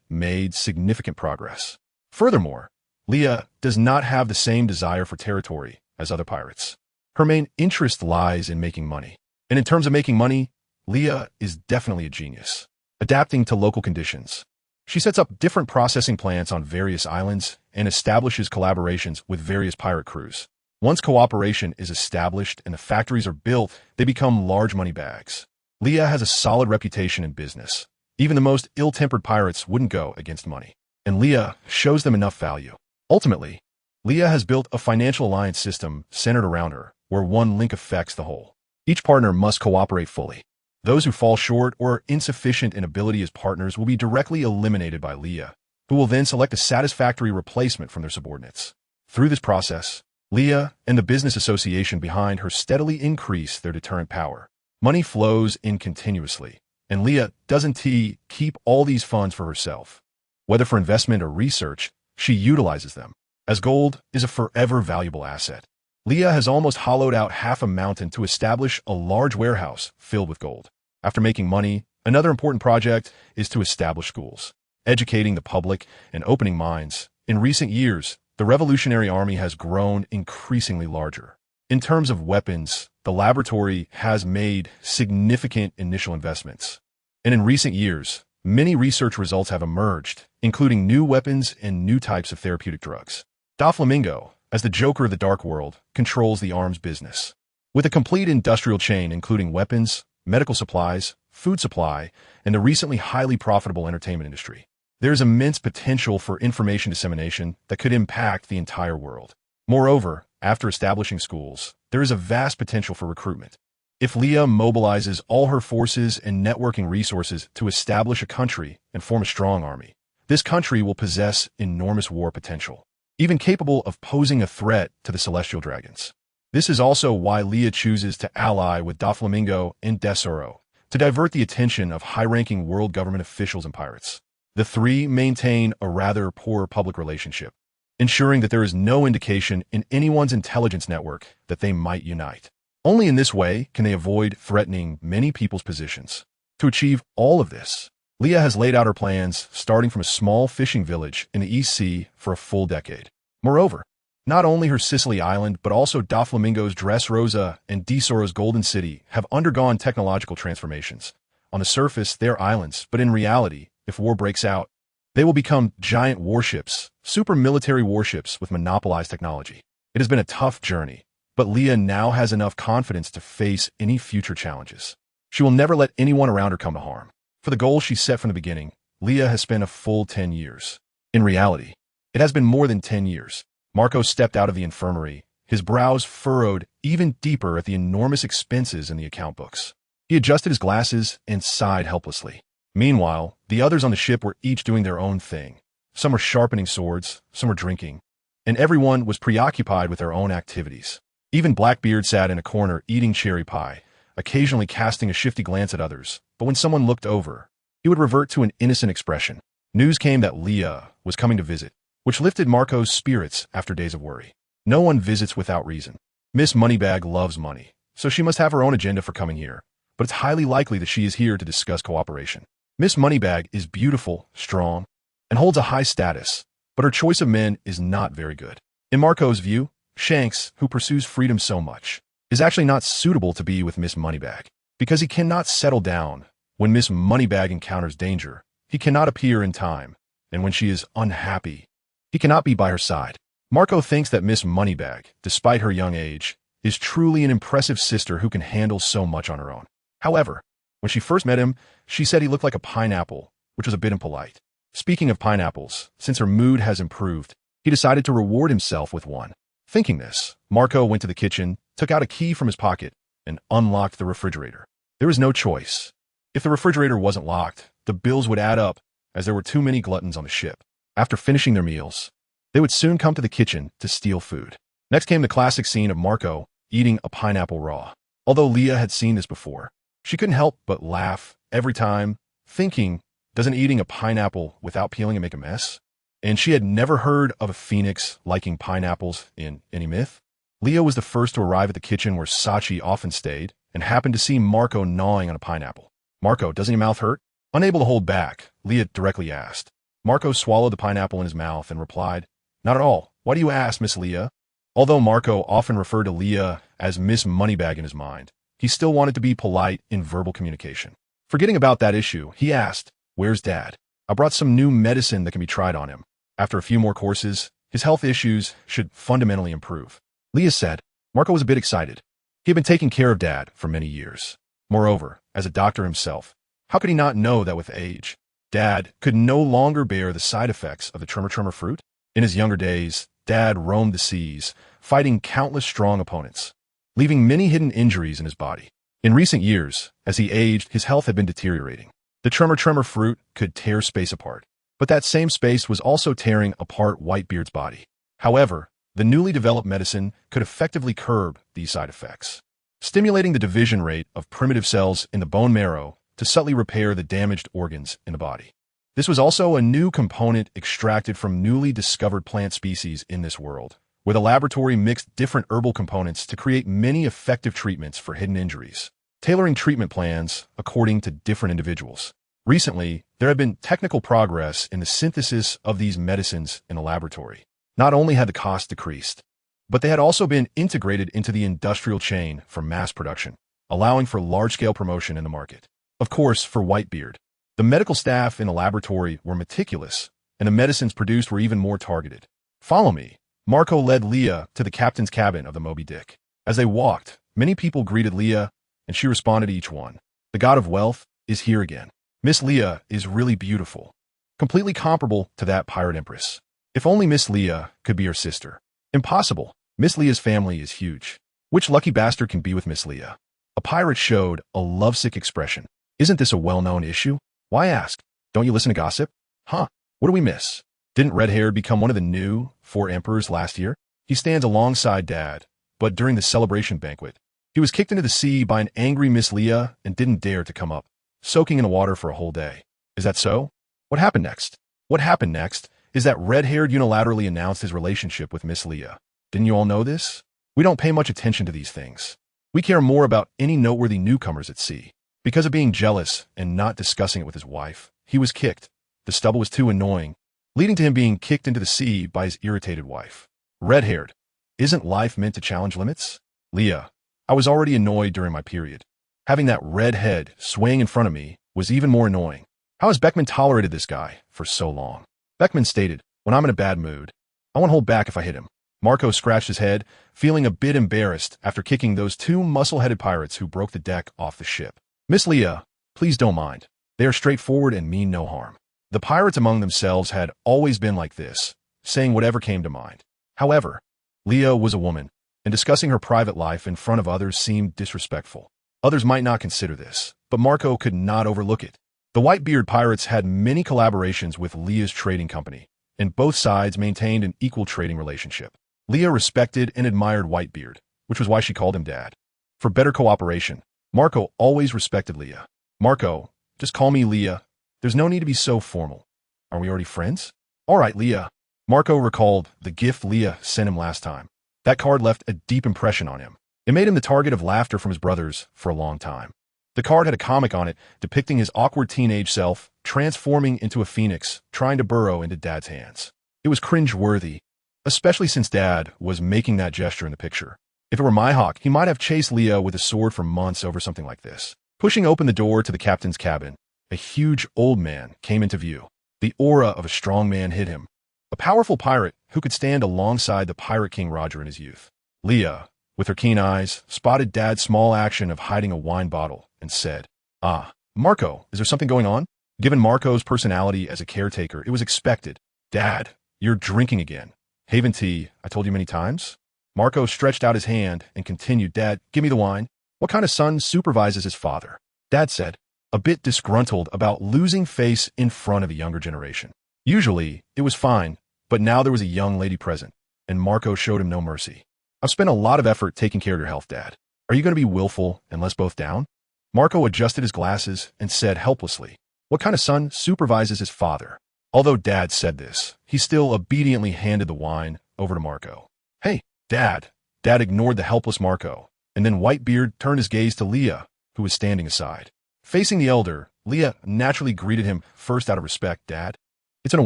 Speaker 1: made significant progress. Furthermore, Leah does not have the same desire for territory as other pirates. Her main interest lies in making money. And in terms of making money, Leah is definitely a genius, adapting to local conditions. She sets up different processing plants on various islands and establishes collaborations with various pirate crews. Once cooperation is established and the factories are built, they become large money bags. Leah has a solid reputation in business. Even the most ill-tempered pirates wouldn't go against money. And Leah shows them enough value. Ultimately, Leah has built a financial alliance system centered around her, where one link affects the whole. Each partner must cooperate fully. Those who fall short or are insufficient in ability as partners will be directly eliminated by Leah, who will then select a satisfactory replacement from their subordinates. Through this process, Leah and the business association behind her steadily increase their deterrent power. Money flows in continuously, and Leah doesn't keep all these funds for herself. Whether for investment or research, she utilizes them, as gold is a forever valuable asset. Leah has almost hollowed out half a mountain to establish a large warehouse filled with gold. After making money, another important project is to establish schools, educating the public and opening minds. In recent years, the Revolutionary Army has grown increasingly larger. In terms of weapons, the laboratory has made significant initial investments. And in recent years, many research results have emerged, including new weapons and new types of therapeutic drugs. Doflamingo, as the Joker of the Dark World, controls the arms business. With a complete industrial chain including weapons, medical supplies, food supply, and the recently highly profitable entertainment industry, there is immense potential for information dissemination that could impact the entire world. Moreover, after establishing schools, there is a vast potential for recruitment. If Leah mobilizes all her forces and networking resources to establish a country and form a strong army, this country will possess enormous war potential, even capable of posing a threat to the celestial dragons. This is also why Leah chooses to ally with Doflamingo and Desoro to divert the attention of high-ranking world government officials and pirates. The 3 maintain a rather poor public relationship, ensuring that there is no indication in anyone's intelligence network that they might unite. Only in this way can they avoid threatening many people's positions. To achieve all of this, Leah has laid out her plans starting from a small fishing village in the East Sea for a full decade. Moreover, not only her Sicily Island but also Doflamingo's Dressrosa and Desoro's Golden City have undergone technological transformations. On the surface, they are islands, but in reality, if war breaks out, they will become giant warships, super military warships with monopolized technology. It has been a tough journey, but Leah now has enough confidence to face any future challenges. She will never let anyone around her come to harm. For the goals she set from the beginning, Leah has spent a full 10 years. In reality, it has been more than 10 years. Marco stepped out of the infirmary, his brows furrowed even deeper at the enormous expenses in the account books. He adjusted his glasses and sighed helplessly. Meanwhile, the others on the ship were each doing their own thing. Some were sharpening swords, some were drinking, and everyone was preoccupied with their own activities. Even Blackbeard sat in a corner eating cherry pie, occasionally casting a shifty glance at others, but when someone looked over, he would revert to an innocent expression. News came that Leah was coming to visit, which lifted Marco's spirits after days of worry. No one visits without reason. Miss Moneybag loves money, so she must have her own agenda for coming here, but it's highly likely that she is here to discuss cooperation. Miss Moneybag is beautiful, strong, and holds a high status, but her choice of men is not very good. In Marco's view, Shanks, who pursues freedom so much, is actually not suitable to be with Miss Moneybag, because he cannot settle down. When Miss Moneybag encounters danger, he cannot appear in time, and when she is unhappy, he cannot be by her side. Marco thinks that Miss Moneybag, despite her young age, is truly an impressive sister who can handle so much on her own. However, when she first met him, she said he looked like a pineapple, which was a bit impolite. Speaking of pineapples, since her mood has improved, he decided to reward himself with one. Thinking this, Marco went to the kitchen, took out a key from his pocket, and unlocked the refrigerator. There was no choice. If the refrigerator wasn't locked, the bills would add up, as there were too many gluttons on the ship. After finishing their meals, they would soon come to the kitchen to steal food. Next came the classic scene of Marco eating a pineapple raw. Although Leah had seen this before, she couldn't help but laugh every time, thinking, doesn't eating a pineapple without peeling it make a mess? And she had never heard of a phoenix liking pineapples in any myth. Leah was the first to arrive at the kitchen where Sachi often stayed and happened to see Marco gnawing on a pineapple. Marco, doesn't your mouth hurt? Unable to hold back, Leah directly asked. Marco swallowed the pineapple in his mouth and replied, not at all. Why do you ask, Miss Leah? Although Marco often referred to Leah as Miss Moneybag in his mind, he still wanted to be polite in verbal communication. Forgetting about that issue, he asked, where's Dad? I brought some new medicine that can be tried on him. After a few more courses, his health issues should fundamentally improve. Leah said. Marco was a bit excited. He had been taking care of Dad for many years. Moreover, as a doctor himself, how could he not know that with age, Dad could no longer bear the side effects of the tremor fruit? In his younger days, Dad roamed the seas, fighting countless strong opponents, leaving many hidden injuries in his body. In recent years, as he aged, his health had been deteriorating. The tremor fruit could tear space apart, but that same space was also tearing apart Whitebeard's body. However, the newly developed medicine could effectively curb these side effects, stimulating the division rate of primitive cells in the bone marrow to subtly repair the damaged organs in the body. This was also a new component extracted from newly discovered plant species in this world, where the laboratory mixed different herbal components to create many effective treatments for hidden injuries, tailoring treatment plans according to different individuals. Recently, there had been technical progress in the synthesis of these medicines in the laboratory. Not only had the cost decreased, but they had also been integrated into the industrial chain for mass production, allowing for large-scale promotion in the market. Of course, for Whitebeard, the medical staff in the laboratory were meticulous, and the medicines produced were even more targeted. Follow me. Marco led Leah to the captain's cabin of the Moby Dick. As they walked, many people greeted Leah, and she responded to each one. The god of wealth is here again. Miss Leah is really beautiful, completely comparable to that pirate empress. If only Miss Leah could be her sister. Impossible. Miss Leah's family is huge. Which lucky bastard can be with Miss Leah? A pirate showed a lovesick expression. Isn't this a well-known issue? Why ask? Don't you listen to gossip? Huh, what do we miss? Didn't Red-Haired become one of the new 4 emperors last year? He stands alongside Dad, but during the celebration banquet, he was kicked into the sea by an angry Miss Leah and didn't dare to come up, soaking in the water for a whole day. Is that so? What happened next? What happened next is that Red-Haired unilaterally announced his relationship with Miss Leah. Didn't you all know this? We don't pay much attention to these things. We care more about any noteworthy newcomers at sea. Because of being jealous and not discussing it with his wife, he was kicked. The stubble was too annoying, leading to him being kicked into the sea by his irritated wife. Red-Haired, isn't life meant to challenge limits? Leah, I was already annoyed during my period. Having that red head swaying in front of me was even more annoying. How has Beckman tolerated this guy for so long? Beckman stated, when I'm in a bad mood, I won't hold back if I hit him. Marco scratched his head, feeling a bit embarrassed after kicking those 2 muscle-headed pirates who broke the deck off the ship. Miss Leah, please don't mind. They are straightforward and mean no harm. The pirates among themselves had always been like this, saying whatever came to mind. However, Leah was a woman, and discussing her private life in front of others seemed disrespectful. Others might not consider this, but Marco could not overlook it. The Whitebeard pirates had many collaborations with Leah's trading company, and both sides maintained an equal trading relationship. Leah respected and admired Whitebeard, which was why she called him Dad. For better cooperation, Marco always respected Leah. Marco, just call me Leah. There's no need to be so formal. Are we already friends? All right, Leah. Marco recalled the gift Leah sent him last time. That card left a deep impression on him. It made him the target of laughter from his brothers for a long time. The card had a comic on it depicting his awkward teenage self transforming into a phoenix, trying to burrow into Dad's hands. It was cringe-worthy, especially since Dad was making that gesture in the picture. If it were my hawk, he might have chased Leah with a sword for months over something like this. Pushing open the door to the captain's cabin, a huge old man came into view. The aura of a strong man hid him, a powerful pirate who could stand alongside the Pirate King Roger in his youth. Leah, with her keen eyes, spotted Dad's small action of hiding a wine bottle and said, "Ah, Marco, is there something going on?" Given Marco's personality as a caretaker, it was expected. "Dad, you're drinking again. Haven tea, I told you many times." Marco stretched out his hand and continued, "Dad, give me the wine." "What kind of son supervises his father?" Dad said, a bit disgruntled about losing face in front of a younger generation. Usually, it was fine, but now there was a young lady present, and Marco showed him no mercy. "I've spent a lot of effort taking care of your health, Dad. Are you going to be willful and let us both down?" Marco adjusted his glasses and said helplessly, "What kind of son supervises his father?" Although Dad said this, he still obediently handed the wine over to Marco. "Hey, Dad." Dad ignored the helpless Marco, and then Whitebeard turned his gaze to Leah, who was standing aside. Facing the elder, Leah naturally greeted him first out of respect. "Dad, it's been a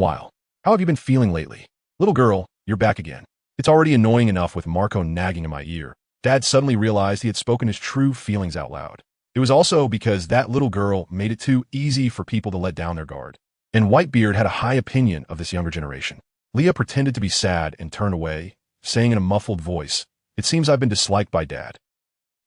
Speaker 1: while. How have you been feeling lately?" "Little girl, you're back again." It's already annoying enough with Marco nagging in my ear. Dad suddenly realized he had spoken his true feelings out loud. It was also because that little girl made it too easy for people to let down their guard. And Whitebeard had a high opinion of this younger generation. Leah pretended to be sad and turned away, saying in a muffled voice, "It seems I've been disliked by Dad."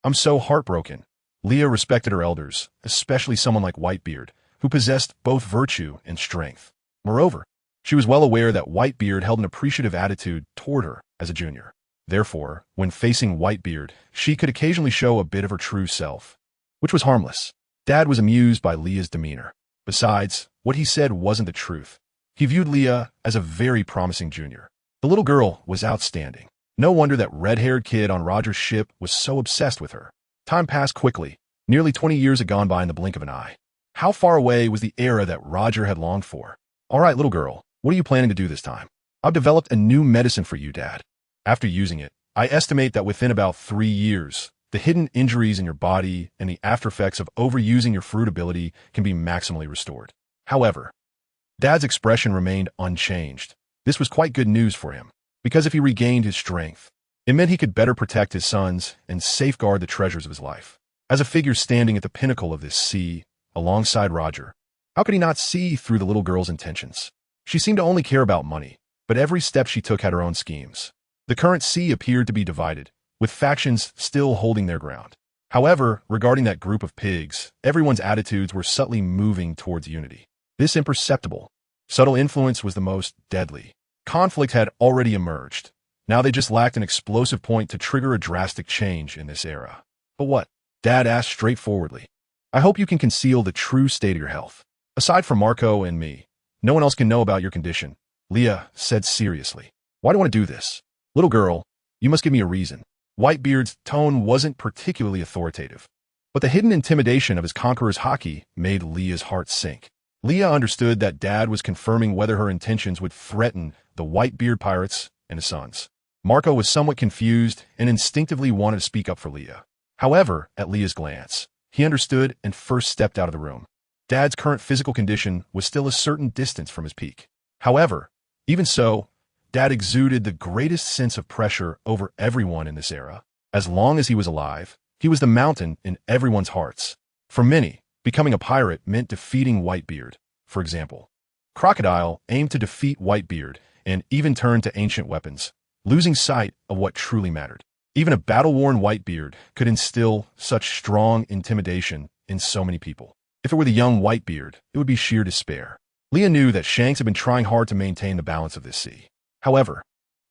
Speaker 1: "I'm so heartbroken." Leah respected her elders, especially someone like Whitebeard, who possessed both virtue and strength. Moreover, she was well aware that Whitebeard held an appreciative attitude toward her as a junior. Therefore, when facing Whitebeard, she could occasionally show a bit of her true self, which was harmless. Dad was amused by Leah's demeanor. Besides, what he said wasn't the truth. He viewed Leah as a very promising junior. The little girl was outstanding. No wonder that red-haired kid on Roger's ship was so obsessed with her. Time passed quickly. Nearly 20 years had gone by in the blink of an eye. How far away was the era that Roger had longed for? "All right, little girl, what are you planning to do this time?" "I've developed a new medicine for you, Dad. After using it, I estimate that within about 3 years, the hidden injuries in your body and the aftereffects of overusing your fruit ability can be maximally restored." However, Dad's expression remained unchanged. This was quite good news for him, because if he regained his strength, it meant he could better protect his sons and safeguard the treasures of his life. As a figure standing at the pinnacle of this sea, alongside Roger, how could he not see through the little girl's intentions? She seemed to only care about money, but every step she took had her own schemes. The current sea appeared to be divided, with factions still holding their ground. However, regarding that group of pigs, everyone's attitudes were subtly moving towards unity. This imperceptible, subtle influence was the most deadly. Conflict had already emerged. Now they just lacked an explosive point to trigger a drastic change in this era. "But what?" Dad asked straightforwardly. "I hope you can conceal the true state of your health. Aside from Marco and me, no one else can know about your condition," Leah said seriously. "Why do you want to do this?" "Little girl, you must give me a reason." Whitebeard's tone wasn't particularly authoritative, but the hidden intimidation of his conqueror's haki made Leah's heart sink. Leah understood that Dad was confirming whether her intentions would threaten the Whitebeard pirates and his sons. Marco was somewhat confused and instinctively wanted to speak up for Leah. However, at Leah's glance, he understood and first stepped out of the room. Dad's current physical condition was still a certain distance from his peak. However, even so, Dad exuded the greatest sense of pressure over everyone in this era. As long as he was alive, he was the mountain in everyone's hearts. For many, becoming a pirate meant defeating Whitebeard. For example, Crocodile aimed to defeat Whitebeard and even turned to ancient weapons, losing sight of what truly mattered. Even a battle-worn Whitebeard could instill such strong intimidation in so many people. If it were the young Whitebeard, it would be sheer despair. Leah knew that Shanks had been trying hard to maintain the balance of this sea. However,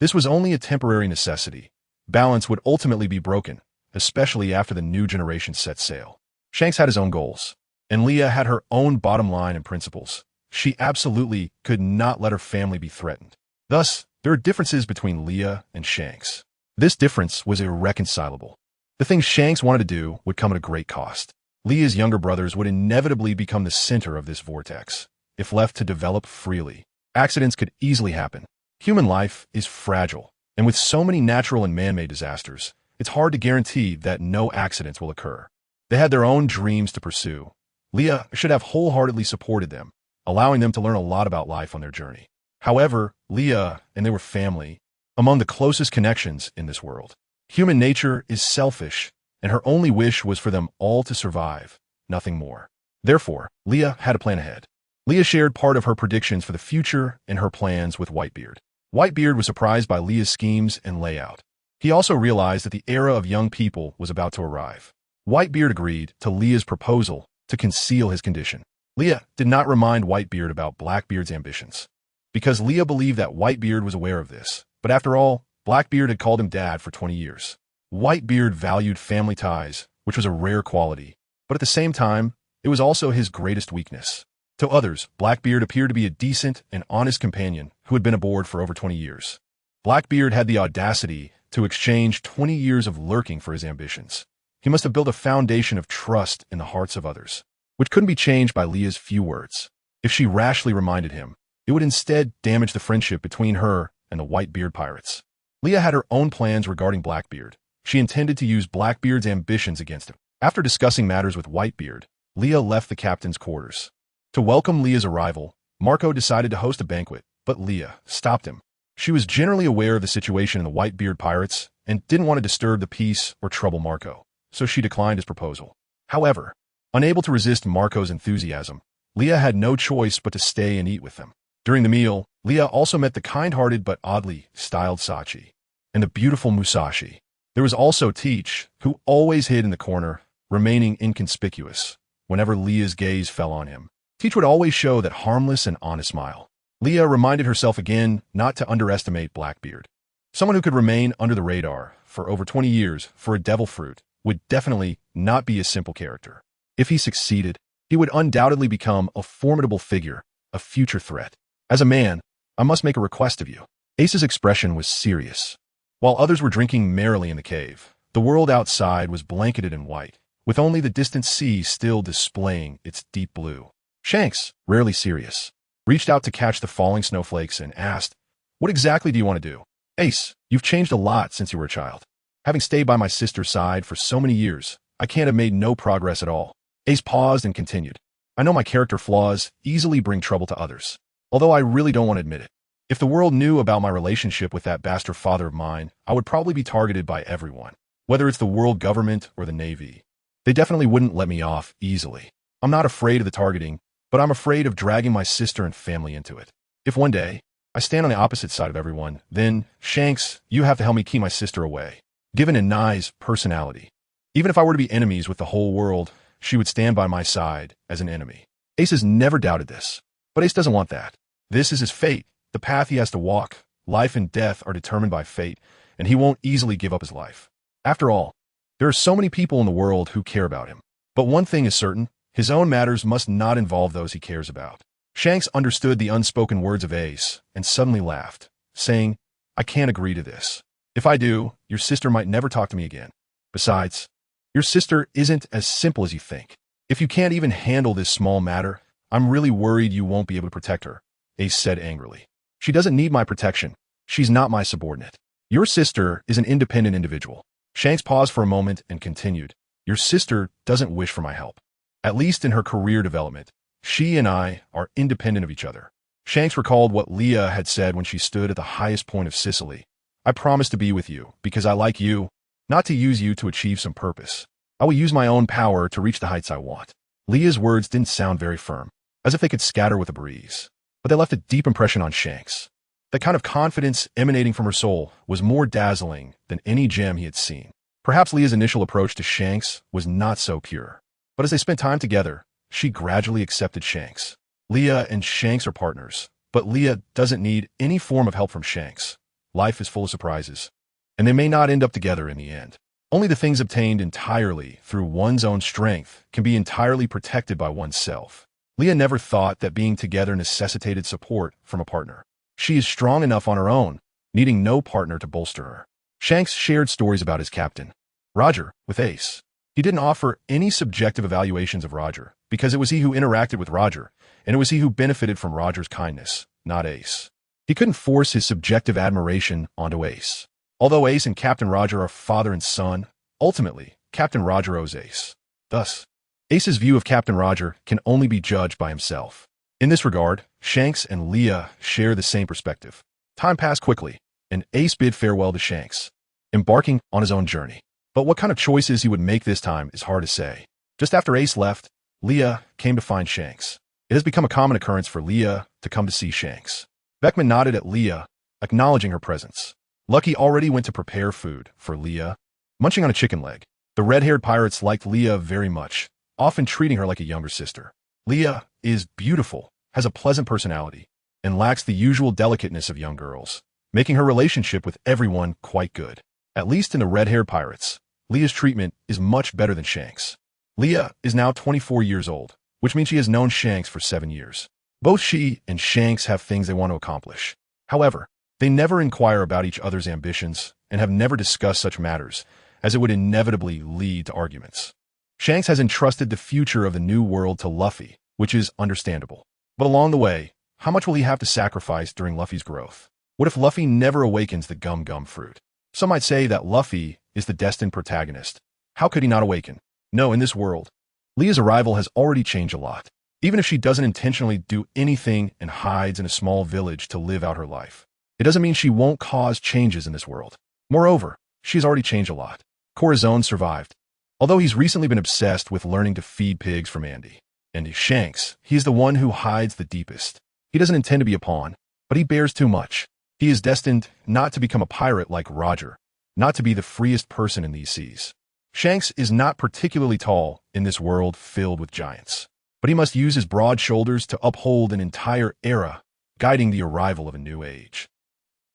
Speaker 1: this was only a temporary necessity. Balance would ultimately be broken, especially after the new generation set sail. Shanks had his own goals, and Leah had her own bottom line and principles. She absolutely could not let her family be threatened. Thus, there are differences between Leah and Shanks. This difference was irreconcilable. The things Shanks wanted to do would come at a great cost. Leah's younger brothers would inevitably become the center of this vortex. If left to develop freely, accidents could easily happen. Human life is fragile, and with so many natural and man-made disasters, it's hard to guarantee that no accidents will occur. They had their own dreams to pursue. Leah should have wholeheartedly supported them, allowing them to learn a lot about life on their journey. However, Leah and they were family, among the closest connections in this world. Human nature is selfish, and her only wish was for them all to survive, nothing more. Therefore, Leah had a plan ahead. Leah shared part of her predictions for the future and her plans with Whitebeard. Whitebeard was surprised by Leah's schemes and layout. He also realized that the era of young people was about to arrive. Whitebeard agreed to Leah's proposal to conceal his condition. Leah did not remind Whitebeard about Blackbeard's ambitions, because Leah believed that Whitebeard was aware of this. But after all, Blackbeard had called him dad for 20 years. Whitebeard valued family ties, which was a rare quality, but at the same time, it was also his greatest weakness. To others, Blackbeard appeared to be a decent and honest companion who had been aboard for over 20 years. Blackbeard had the audacity to exchange 20 years of lurking for his ambitions. He must have built a foundation of trust in the hearts of others, which couldn't be changed by Leah's few words. If she rashly reminded him, it would instead damage the friendship between her and the Whitebeard pirates. Leah had her own plans regarding Blackbeard. She intended to use Blackbeard's ambitions against him. After discussing matters with Whitebeard, Leah left the captain's quarters. To welcome Leah's arrival, Marco decided to host a banquet, but Leah stopped him. She was generally aware of the situation in the Whitebeard pirates and didn't want to disturb the peace or trouble Marco, so she declined his proposal. However, unable to resist Marco's enthusiasm, Leah had no choice but to stay and eat with them. During the meal, Leah also met the kind-hearted but oddly styled Sachi and the beautiful Musashi. There was also Teach, who always hid in the corner, remaining inconspicuous whenever Leah's gaze fell on him. Teach would always show that harmless and honest smile. Leah reminded herself again not to underestimate Blackbeard. Someone who could remain under the radar for over 20 years for a devil fruit would definitely not be a simple character. If he succeeded, he would undoubtedly become a formidable figure, a future threat. As a man, I must make a request of you. Ace's expression was serious. While others were drinking merrily in the cave, the world outside was blanketed in white, with only the distant sea still displaying its deep blue. Shanks, rarely serious, reached out to catch the falling snowflakes and asked, "What exactly do you want to do?" "Ace, you've changed a lot since you were a child. Having stayed by my sister's side for so many years, I can't have made no progress at all." Ace paused and continued, "I know my character flaws easily bring trouble to others, although I really don't want to admit it. If the world knew about my relationship with that bastard father of mine, I would probably be targeted by everyone, whether it's the world government or the Navy. They definitely wouldn't let me off easily. I'm not afraid of the targeting, but I'm afraid of dragging my sister and family into it. If one day I stand on the opposite side of everyone, then, Shanks, you have to help me keep my sister away." Given Anai's personality, even if I were to be enemies with the whole world, she would stand by my side as an enemy. Ace has never doubted this, but Ace doesn't want that. This is his fate, the path he has to walk. Life and death are determined by fate, and he won't easily give up his life. After all, there are so many people in the world who care about him. But one thing is certain, his own matters must not involve those he cares about. Shanks understood the unspoken words of Ace and suddenly laughed, saying, "I can't agree to this. If I do, your sister might never talk to me again. Besides, your sister isn't as simple as you think. If you can't even handle this small matter, I'm really worried you won't be able to protect her," Ace said angrily. "She doesn't need my protection. She's not my subordinate. Your sister is an independent individual." Shanks paused for a moment and continued, "Your sister doesn't wish for my help. At least in her career development, she and I are independent of each other." Shanks recalled what Leah had said when she stood at the highest point of Sicily. "I promise to be with you because I like you, not to use you to achieve some purpose. I will use my own power to reach the heights I want." Leah's words didn't sound very firm, as if they could scatter with a breeze, but they left a deep impression on Shanks. The kind of confidence emanating from her soul was more dazzling than any gem he had seen. Perhaps Leah's initial approach to Shanks was not so pure, but as they spent time together, she gradually accepted Shanks. Leah and Shanks are partners, but Leah doesn't need any form of help from Shanks. Life is full of surprises, and they may not end up together in the end. Only the things obtained entirely through one's own strength can be entirely protected by oneself. Leah never thought that being together necessitated support from a partner. She is strong enough on her own, needing no partner to bolster her. Shanks shared stories about his captain, Roger, with Ace. He didn't offer any subjective evaluations of Roger, because it was he who interacted with Roger, and it was he who benefited from Roger's kindness, not Ace. He couldn't force his subjective admiration onto Ace. Although Ace and Captain Roger are father and son, ultimately, Captain Roger owes Ace. Thus, Ace's view of Captain Roger can only be judged by himself. In this regard, Shanks and Leah share the same perspective. Time passed quickly, and Ace bid farewell to Shanks, embarking on his own journey. But what kind of choices he would make this time is hard to say. Just after Ace left, Leah came to find Shanks. It has become a common occurrence for Leah to come to see Shanks. Beckman nodded at Leah, acknowledging her presence. Lucky already went to prepare food for Leah, munching on a chicken leg. The red-haired pirates liked Leah very much, often treating her like a younger sister. Leah is beautiful, has a pleasant personality, and lacks the usual delicateness of young girls, making her relationship with everyone quite good. At least in the red-haired pirates, Leah's treatment is much better than Shanks. Leah is now 24 years old, which means she has known Shanks for 7 years. Both she and Shanks have things they want to accomplish. However, they never inquire about each other's ambitions and have never discussed such matters, as it would inevitably lead to arguments. Shanks has entrusted the future of the new world to Luffy, which is understandable. But along the way, how much will he have to sacrifice during Luffy's growth? What if Luffy never awakens the Gum Gum fruit? Some might say that Luffy is the destined protagonist. How could he not awaken? No, in this world, Leah's arrival has already changed a lot. Even if she doesn't intentionally do anything and hides in a small village to live out her life, it doesn't mean she won't cause changes in this world. Moreover, she's already changed a lot. Corazon survived, although he's recently been obsessed with learning to feed pigs from Andy. And Shanks, he's the one who hides the deepest. He doesn't intend to be a pawn, but he bears too much. He is destined not to become a pirate like Roger, not to be the freest person in these seas. Shanks is not particularly tall in this world filled with giants, but he must use his broad shoulders to uphold an entire era, guiding the arrival of a new age.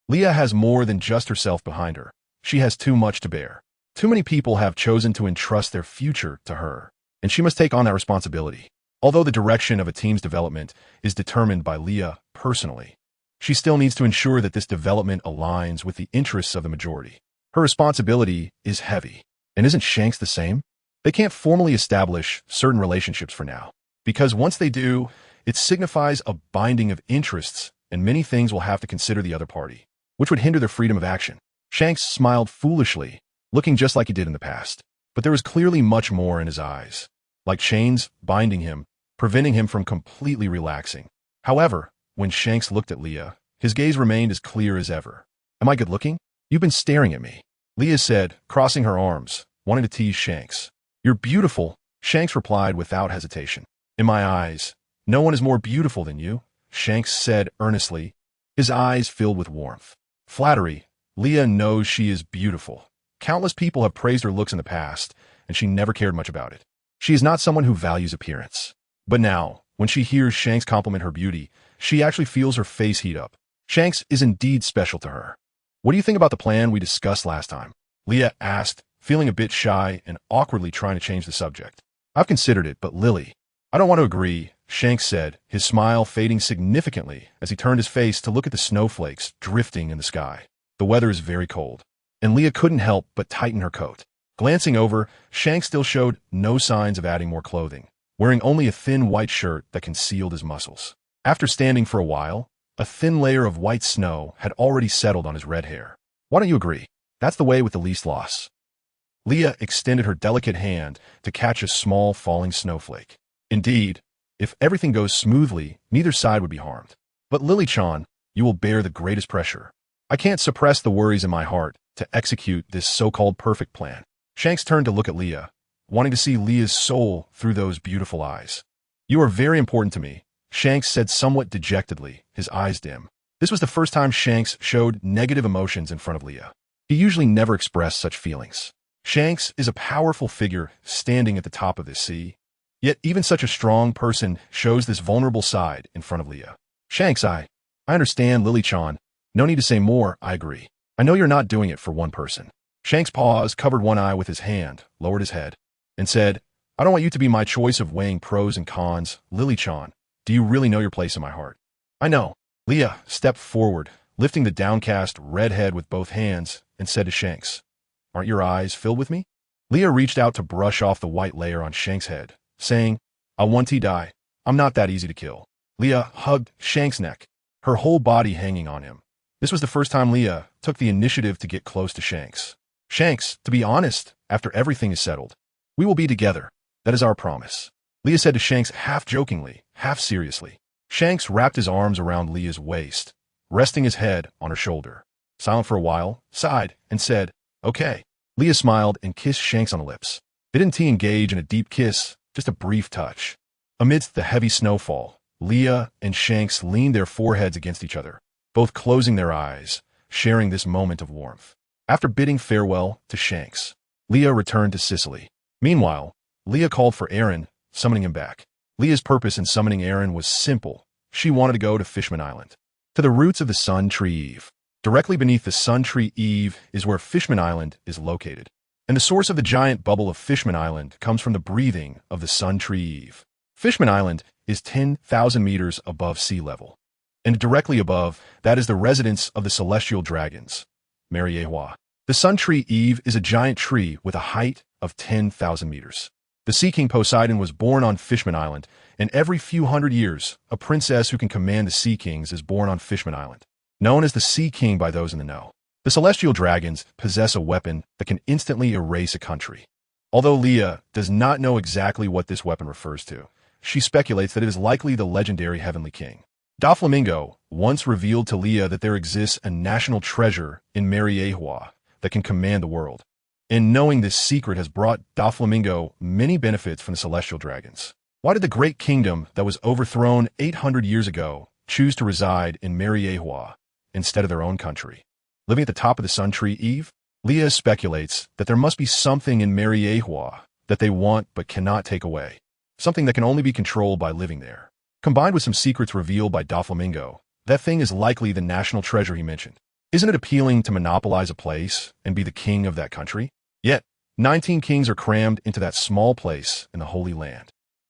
Speaker 1: Leah has more than just herself behind her. She has too much to bear. Too many people have chosen to entrust their future to her, and she must take on that responsibility. Although the direction of a team's development is determined by Leah personally, she still needs to ensure that this development aligns with the interests of the majority. Her responsibility is heavy. And isn't Shanks the same? They can't formally establish certain relationships for now, because once they do, it signifies a binding of interests, and many things will have to consider the other party, which would hinder their freedom of action. Shanks smiled foolishly, looking just like he did in the past, but there was clearly much more in his eyes, like chains binding him, preventing him from completely relaxing. However, when Shanks looked at Leah, his gaze remained as clear as ever. Am I good-looking? You've been staring at me, Leah said, crossing her arms, wanting to tease Shanks. You're beautiful, Shanks replied without hesitation. In my eyes, no one is more beautiful than you, Shanks said earnestly, his eyes filled with warmth. Flattery. Leah knows she is beautiful. Countless people have praised her looks in the past, and she never cared much about it. She is not someone who values appearance. But now, when she hears Shanks compliment her beauty, she actually feels her face heat up. Shanks is indeed special to her. What do you think about the plan we discussed last time? Leah asked, feeling a bit shy and awkwardly trying to change the subject. I've considered it, but Lily, I don't want to agree, Shanks said, his smile fading significantly as he turned his face to look at the snowflakes drifting in the sky. The weather is very cold, and Leah couldn't help but tighten her coat. Glancing over, Shanks still showed no signs of adding more clothing, wearing only a thin white shirt that concealed his muscles. After standing for a while, a thin layer of white snow had already settled on his red hair. Why don't you agree? That's the way with the least loss. Leah extended her delicate hand to catch a small falling snowflake. Indeed, if everything goes smoothly, neither side would be harmed. But Lily-chan, you will bear the greatest pressure. I can't suppress the worries in my heart to execute this so-called perfect plan. Shanks turned to look at Leah, wanting to see Leah's soul through those beautiful eyes. You are very important to me, Shanks said somewhat dejectedly, his eyes dim. This was the first time Shanks showed negative emotions in front of Leah. He usually never expressed such feelings. Shanks is a powerful figure standing at the top of this sea. Yet even such a strong person shows this vulnerable side in front of Leah. Shanks, I understand, Lily-chan. No need to say more, I agree. I know you're not doing it for one person. Shanks paused, covered one eye with his hand, lowered his head, and said, I don't want you to be my choice of weighing pros and cons, Lily-chan. Do you really know your place in my heart? I know. Leah stepped forward, lifting the downcast red head with both hands, and said to Shanks, Aren't your eyes filled with me? Leah reached out to brush off the white layer on Shanks' head, saying, I want to die. I'm not that easy to kill. Leah hugged Shanks' neck, her whole body hanging on him. This was the first time Leah took the initiative to get close to Shanks. Shanks, to be honest, after everything is settled, we will be together. That is our promise. Leah said to Shanks half jokingly, half seriously. Shanks wrapped his arms around Leah's waist, resting his head on her shoulder. Silent for a while, sighed, and said, Okay. Leah smiled and kissed Shanks on the lips. They didn't engage in a deep kiss, Just a brief touch. Amidst the heavy snowfall, Leah and Shanks leaned their foreheads against each other, both closing their eyes, sharing this moment of warmth. After bidding farewell to Shanks, Leah returned to Sicily. Meanwhile, Leah called for Aaron, summoning him back. Leah's purpose in summoning Aaron was simple. She wanted to go to Fishman Island, to the roots of the Sun Tree Eve. Directly beneath the Sun Tree Eve is where Fishman Island is located. And the source of the giant bubble of Fishman Island comes from the breathing of the Sun Tree Eve. Fishman Island is 10,000 meters above sea level. And directly above, that is the residence of the celestial dragons, HuangYuan. The Sun Tree Eve is a giant tree with a height of 10,000 meters. The Sea King Poseidon was born on Fishman Island, and every few hundred years, a princess who can command the Sea Kings is born on Fishman Island, known as the Sea King by those in the know. The celestial dragons possess a weapon that can instantly erase a country. Although Leah does not know exactly what this weapon refers to, she speculates that it is likely the legendary Heavenly King. Doflamingo once revealed to Leah that there exists a national treasure in HuangYuan that can command the world. And knowing this secret has brought Doflamingo many benefits from the celestial dragons. Why did the great kingdom that was overthrown 800 years ago choose to reside in HuangYuan instead of their own country? Living at the top of the Sun Tree Eve, Leah speculates that there must be something in HuangYuan that they want but cannot take away. Something that can only be controlled by living there. Combined with some secrets revealed by Doflamingo, that thing is likely the national treasure he mentioned. Isn't it appealing to monopolize a place and be the king of that country? Yet, 19 kings are crammed into that small place in the Holy Land.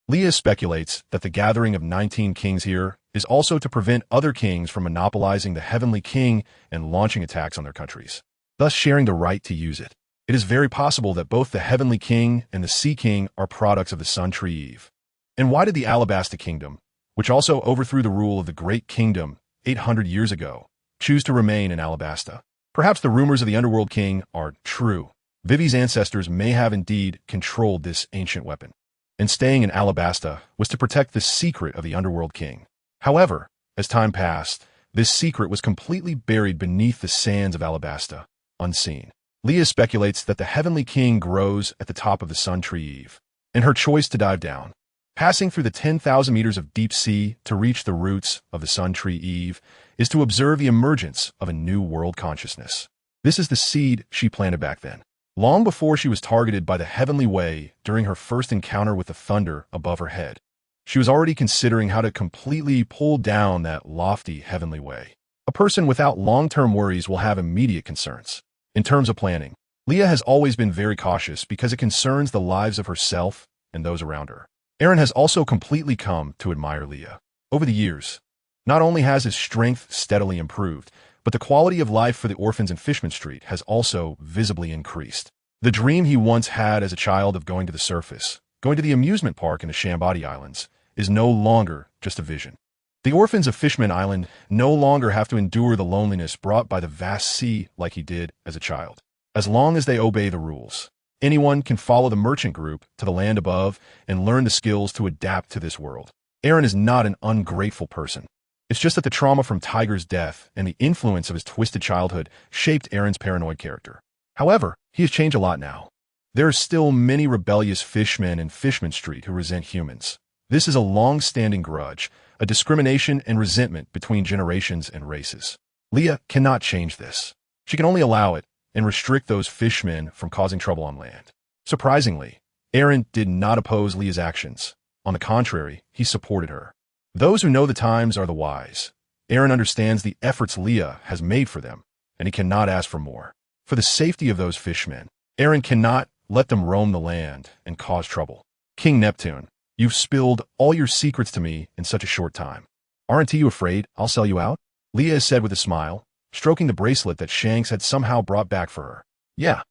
Speaker 1: Leah speculates that the gathering of 19 kings here is also to prevent other kings from monopolizing the Heavenly King and launching attacks on their countries, thus sharing the right to use it. It is very possible that both the Heavenly King and the Sea King are products of the Sun Tree Eve. And why did the Alabasta Kingdom, which also overthrew the rule of the Great Kingdom 800 years ago, choose to remain in Alabasta? Perhaps the rumors of the Underworld King are true. Vivi's ancestors may have indeed controlled this ancient weapon, and staying in Alabasta was to protect the secret of the Underworld King. However, as time passed, this secret was completely buried beneath the sands of Alabasta, unseen. Leah speculates that the Heavenly King grows at the top of the Sun Tree Eve, and her choice to dive down, passing through the 10,000 meters of deep sea to reach the roots of the Sun Tree Eve, is to observe the emergence of a new world consciousness. This is the seed she planted back then, long before she was targeted by the Heavenly Way during her first encounter with the thunder above her head. She was already considering how to completely pull down that lofty Heavenly Way. A person without long-term worries will have immediate concerns. In terms of planning, Leah has always been very cautious because it concerns the lives of herself and those around her. Aaron has also completely come to admire Leah. Over the years, not only has his strength steadily improved, but the quality of life for the orphans in Fishman Street has also visibly increased. The dream he once had as a child of going to the surface, going to the amusement park in the Shambadi Islands, is no longer just a vision. The orphans of Fishman Island no longer have to endure the loneliness brought by the vast sea like he did as a child. As long as they obey the rules, anyone can follow the merchant group to the land above and learn the skills to adapt to this world. Aaron is not an ungrateful person. It's just that the trauma from Tiger's death and the influence of his twisted childhood shaped Aaron's paranoid character. However, he has changed a lot now. There are still many rebellious fishmen in Fishman Street who resent humans. This is a long-standing grudge, a discrimination and resentment between generations and races. Leah cannot change this. She can only allow it and restrict those fishmen from causing trouble on land. Surprisingly, Aaron did not oppose Leah's actions. On the contrary, he supported her. Those who know the times are the wise. Aaron understands the efforts Leah has made for them, and he cannot ask for more. For the safety of those fishmen, Aaron cannot let them roam the land and cause trouble. King Neptune, you've spilled all your secrets to me in such a short time. Aren't you afraid I'll sell you out? Leah said with a smile, stroking the bracelet that Shanks had somehow brought back for her. Yeah.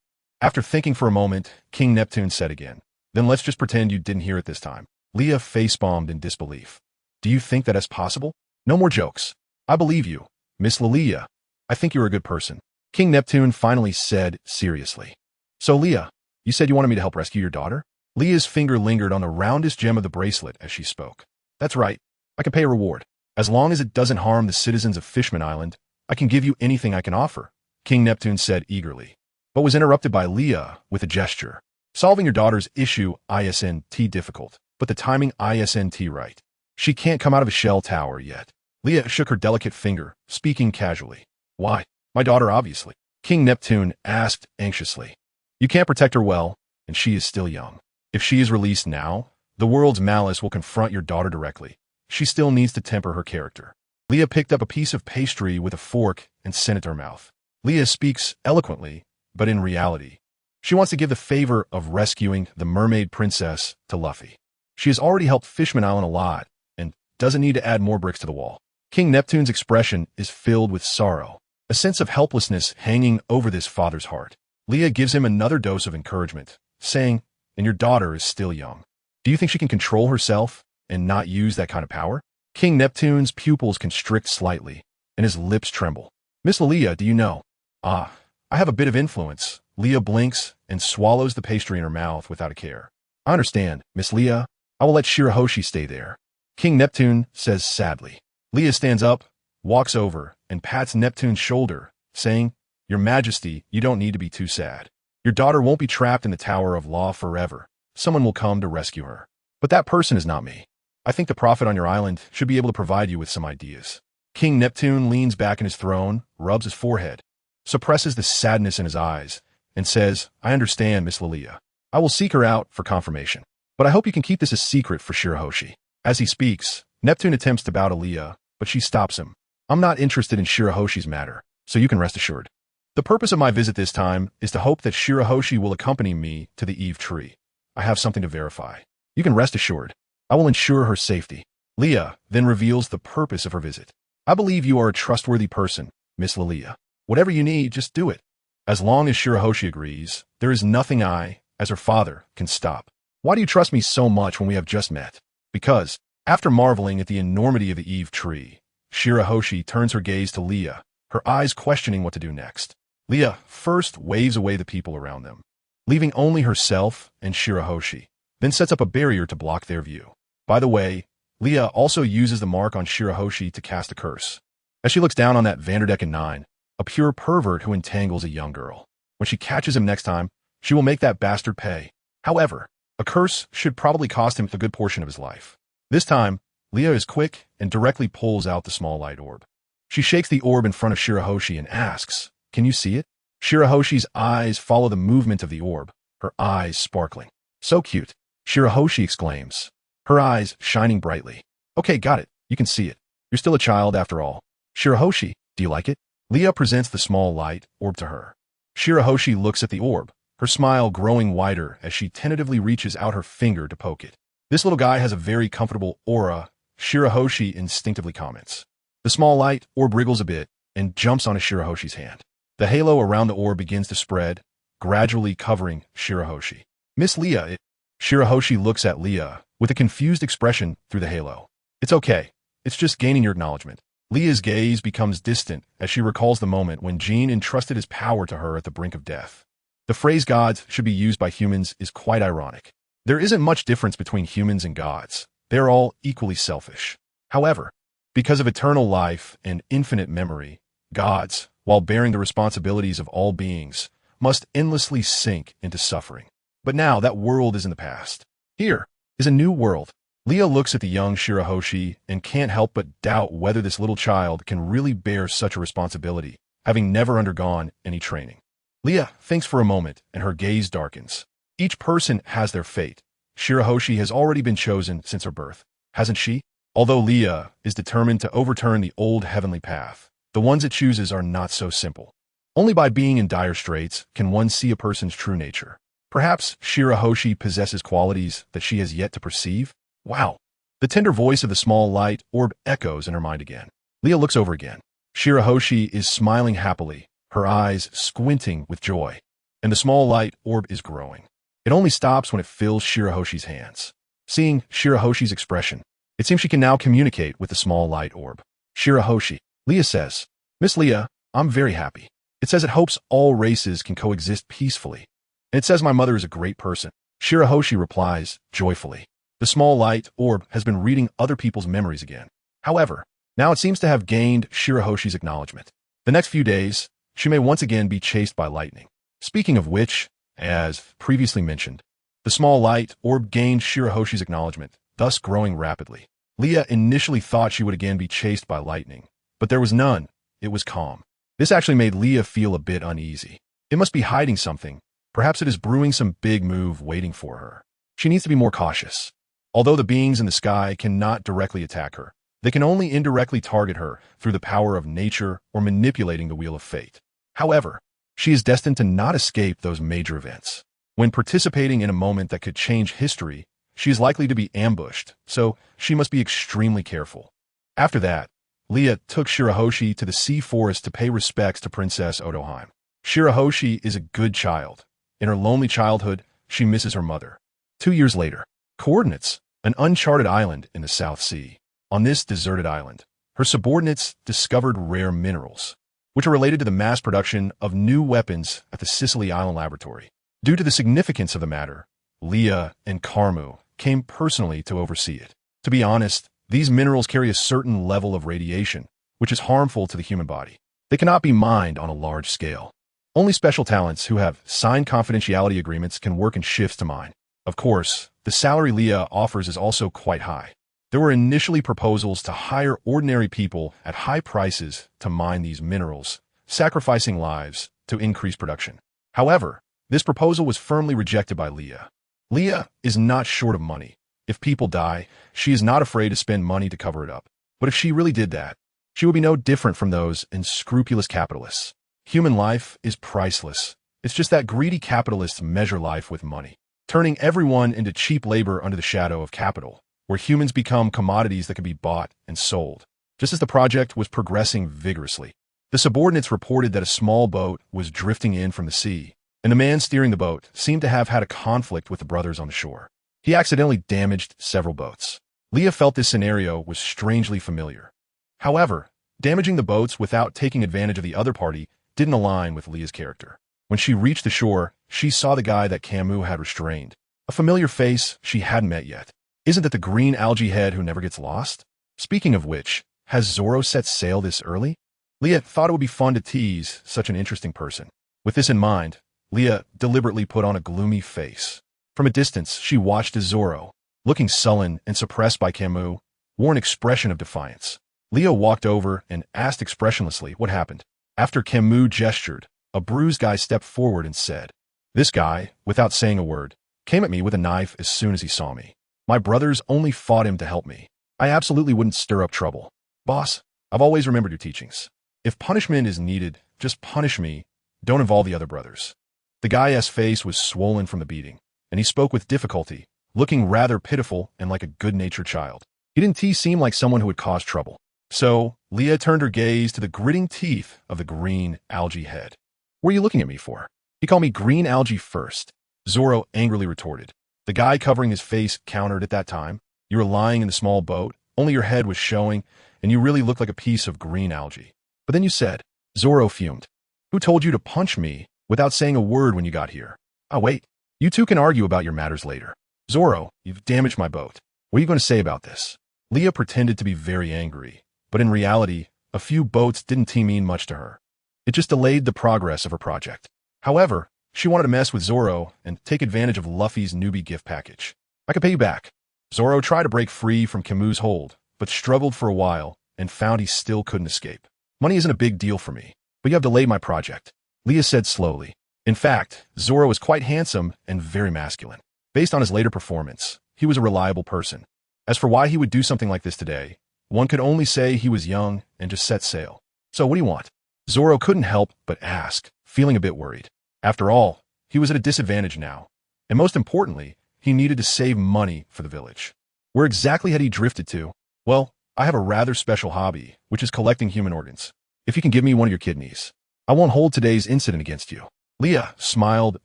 Speaker 1: After thinking for a moment, King Neptune said again, then let's just pretend you didn't hear it this time. Leah face-bombed in disbelief. Do you think that is possible? No more jokes. I believe you, Miss Lilia. I think you're a good person. King Neptune finally said seriously. So Leah, you said you wanted me to help rescue your daughter? Leah's finger lingered on the roundest gem of the bracelet as she spoke. That's right. I can pay a reward. As long as it doesn't harm the citizens of Fishman Island, I can give you anything I can offer, King Neptune said eagerly, but was interrupted by Leah with a gesture. Solving your daughter's issue isn't difficult. but the timing isn't right. She can't come out of a shell tower yet. Leah shook her delicate finger, speaking casually. Why? My daughter, obviously. King Neptune asked anxiously. You can't protect her well, and she is still young. If she is released now, the world's malice will confront your daughter directly. She still needs to temper her character. Leah picked up a piece of pastry with a fork and sent it to her mouth. Leah speaks eloquently, but in reality, she wants to give the favor of rescuing the mermaid princess to Luffy. She has already helped Fishman Island a lot, and doesn't need to add more bricks to the wall. King Neptune's expression is filled with sorrow, a sense of helplessness hanging over this father's heart. Leah gives him another dose of encouragement, saying, and your daughter is still young. Do you think she can control herself and not use that kind of power? King Neptune's pupils constrict slightly, and his lips tremble. Miss Leah, do you know? I have a bit of influence. Leah blinks and swallows the pastry in her mouth without a care. I understand, Miss Leah. I will let Shirahoshi stay there. King Neptune says sadly. Leah stands up, walks over, and pats Neptune's shoulder, saying, Your Majesty, you don't need to be too sad. Your daughter won't be trapped in the Tower of Law forever. Someone will come to rescue her. But that person is not me. I think the prophet on your island should be able to provide you with some ideas. King Neptune leans back in his throne, rubs his forehead, suppresses the sadness in his eyes, and says, I understand, Miss Leah. I will seek her out for confirmation. But I hope you can keep this a secret for Shirahoshi. As he speaks, Neptune attempts to bow to Leah, but she stops him. I'm not interested in Shirahoshi's matter, so you can rest assured. The purpose of my visit this time is to hope that Shirahoshi will accompany me to the Eve Tree. I have something to verify. You can rest assured. I will ensure her safety. Leah then reveals the purpose of her visit. I believe you are a trustworthy person, Miss Leah. Whatever you need, just do it. As long as Shirahoshi agrees, there is nothing I, as her father, can stop. Why do you trust me so much when we have just met? Because, after marveling at the enormity of the Eve Tree, Shirahoshi turns her gaze to Leah, her eyes questioning what to do next. Leah first waves away the people around them, leaving only herself and Shirahoshi, then sets up a barrier to block their view. By the way, Leah also uses the mark on Shirahoshi to cast a curse. As she looks down on that Vanderdecken 9, a pure pervert who entangles a young girl. When she catches him next time, she will make that bastard pay. However, a curse should probably cost him a good portion of his life. This time, Leah is quick and directly pulls out the small light orb. She shakes the orb in front of Shirahoshi and asks, Can you see it? Shirahoshi's eyes follow the movement of the orb, her eyes sparkling. So cute, Shirahoshi exclaims, her eyes shining brightly. Okay, got it. You can see it. You're still a child after all. Shirahoshi, do you like it? Leah presents the small light orb to her. Shirahoshi looks at the orb, her smile growing wider as she tentatively reaches out her finger to poke it. This little guy has a very comfortable aura, Shirahoshi instinctively comments. The small light orb wriggles a bit and jumps onto Shirahoshi's hand. The halo around the orb begins to spread, gradually covering Shirahoshi. Miss Leah, Shirahoshi looks at Leah with a confused expression through the halo. It's okay. It's just gaining your acknowledgement. Leah's gaze becomes distant as she recalls the moment when Jean entrusted his power to her at the brink of death. The phrase gods should be used by humans is quite ironic. There isn't much difference between humans and gods. They are all equally selfish. However, because of eternal life and infinite memory, gods, while bearing the responsibilities of all beings, must endlessly sink into suffering. But now that world is in the past. Here is a new world. Leah looks at the young Shirahoshi and can't help but doubt whether this little child can really bear such a responsibility, having never undergone any training. Leah thinks for a moment, and her gaze darkens. Each person has their fate. Shirahoshi has already been chosen since her birth, hasn't she? Although Leah is determined to overturn the old heavenly path, the ones it chooses are not so simple. Only by being in dire straits can one see a person's true nature. Perhaps Shirahoshi possesses qualities that she has yet to perceive? Wow. The tender voice of the small light orb echoes in her mind again. Leah looks over again. Shirahoshi is smiling happily, her eyes squinting with joy, and the small light orb is growing. It only stops when it fills Shirahoshi's hands. Seeing Shirahoshi's expression, it seems she can now communicate with the small light orb. Shirahoshi, Leah says, Miss Leah, I'm very happy. It says it hopes all races can coexist peacefully. And it says my mother is a great person. Shirahoshi replies joyfully. The small light orb has been reading other people's memories again. However, now it seems to have gained Shirahoshi's acknowledgement. The next few days, she may once again be chased by lightning. Speaking of which, as previously mentioned, The small light orb gained Shirahoshi's acknowledgement, thus growing rapidly. Leah initially thought she would again be chased by lightning, but there was none. It was calm. This actually made Leah feel a bit uneasy. It must be hiding something. Perhaps it is brewing some big move waiting for her. She needs to be more cautious. Although the beings in the sky cannot directly attack her, they can only indirectly target her through the power of nature or manipulating the wheel of fate. However, she is destined to not escape those major events. When participating in a moment that could change history, she is likely to be ambushed, so she must be extremely careful. After that, Leah took Shirahoshi to the sea forest to pay respects to Princess Otoheim. Shirahoshi is a good child. In her lonely childhood, she misses her mother. 2 years later, Coordinates, an uncharted island in the South Sea. On this deserted island, her subordinates discovered rare minerals, which are related to the mass production of new weapons at the Sicily Island Laboratory. Due to the significance of the matter, Leah and Karmu came personally to oversee it. To be honest, these minerals carry a certain level of radiation, which is harmful to the human body. They cannot be mined on a large scale. Only special talents who have signed confidentiality agreements can work in shifts to mine. Of course, the salary Leah offers is also quite high. There were initially proposals to hire ordinary people at high prices to mine these minerals, sacrificing lives to increase production. However, this proposal was firmly rejected by Leah. Leah is not short of money. If people die, she is not afraid to spend money to cover it up. But if she really did that, she would be no different from those unscrupulous capitalists. Human life is priceless. It's just that greedy capitalists measure life with money, turning everyone into cheap labor under the shadow of capital, where humans become commodities that can be bought and sold. Just as the project was progressing vigorously, the subordinates reported that a small boat was drifting in from the sea, and the man steering the boat seemed to have had a conflict with the brothers on the shore. He accidentally damaged several boats. Leah felt this scenario was strangely familiar. However, damaging the boats without taking advantage of the other party didn't align with Leah's character. When she reached the shore, she saw the guy that Camus had restrained. A familiar face she hadn't met yet. Isn't that the green algae head who never gets lost? Speaking of which, has Zoro set sail this early? Leah thought it would be fun to tease such an interesting person. With this in mind, Leah deliberately put on a gloomy face. From a distance, she watched as Zoro, looking sullen and suppressed by Camus, wore an expression of defiance. Leah walked over and asked expressionlessly what happened. After Camus gestured, a bruised guy stepped forward and said, "This guy, without saying a word, came at me with a knife as soon as he saw me. My brothers only fought him to help me. I absolutely wouldn't stir up trouble. Boss, I've always remembered your teachings. If punishment is needed, just punish me. Don't involve the other brothers." The guy's face was swollen from the beating, and he spoke with difficulty, looking rather pitiful and like a good-natured child. He didn't seem like someone who would cause trouble. So, Leah turned her gaze to the gritting teeth of the green algae head. "What are you looking at me for? He called me green algae first," Zoro angrily retorted. The guy covering his face countered at that time. "You were lying in the small boat, only your head was showing, and you really looked like a piece of green algae. But then you said," Zoro fumed, "who told you to punch me without saying a word when you got here? Ah, wait. You two can argue about your matters later. Zoro, you've damaged my boat. What are you going to say about this?" Leah pretended to be very angry, but in reality, a few boats didn't mean much to her. It just delayed the progress of her project. However, she wanted to mess with Zoro and take advantage of Luffy's newbie gift package. "I could pay you back." Zoro tried to break free from Camus' hold, but struggled for a while and found he still couldn't escape. "Money isn't a big deal for me, but you have delayed my project," Leah said slowly. In fact, Zoro was quite handsome and very masculine. Based on his later performance, he was a reliable person. As for why he would do something like this today, one could only say he was young and just set sail. "So what do you want?" Zoro couldn't help but ask, feeling a bit worried. After all, he was at a disadvantage now, and most importantly, he needed to save money for the village. Where exactly had he drifted to? "Well, I have a rather special hobby, which is collecting human organs. If you can give me one of your kidneys, I won't hold today's incident against you." Leah smiled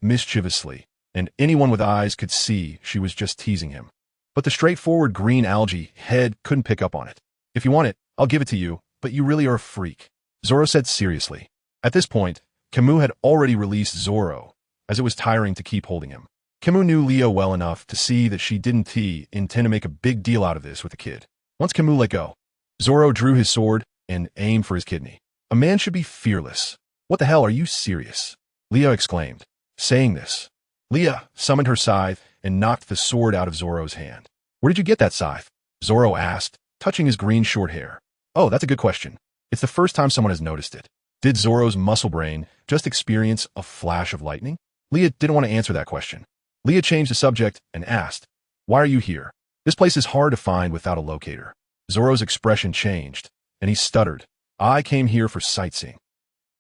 Speaker 1: mischievously, and anyone with eyes could see she was just teasing him. But the straightforward green algae head couldn't pick up on it. "If you want it, I'll give it to you, but you really are a freak," Zoro said seriously. At this point, Camus had already released Zoro, as it was tiring to keep holding him. Camus knew Leah well enough to see that she didn't intend to make a big deal out of this with the kid. Once Camus let go, Zoro drew his sword and aimed for his kidney. "A man should be fearless. What the hell, are you serious?" Leah exclaimed. Saying this, Leah summoned her scythe and knocked the sword out of Zoro's hand. "Where did you get that scythe?" Zoro asked, touching his green short hair. "Oh, that's a good question. It's the first time someone has noticed it." Did Zoro's muscle brain just experience a flash of lightning? Leah didn't want to answer that question. Leah changed the subject and asked, "Why are you here? This place is hard to find without a locator." Zoro's expression changed, and he stuttered, "I came here for sightseeing."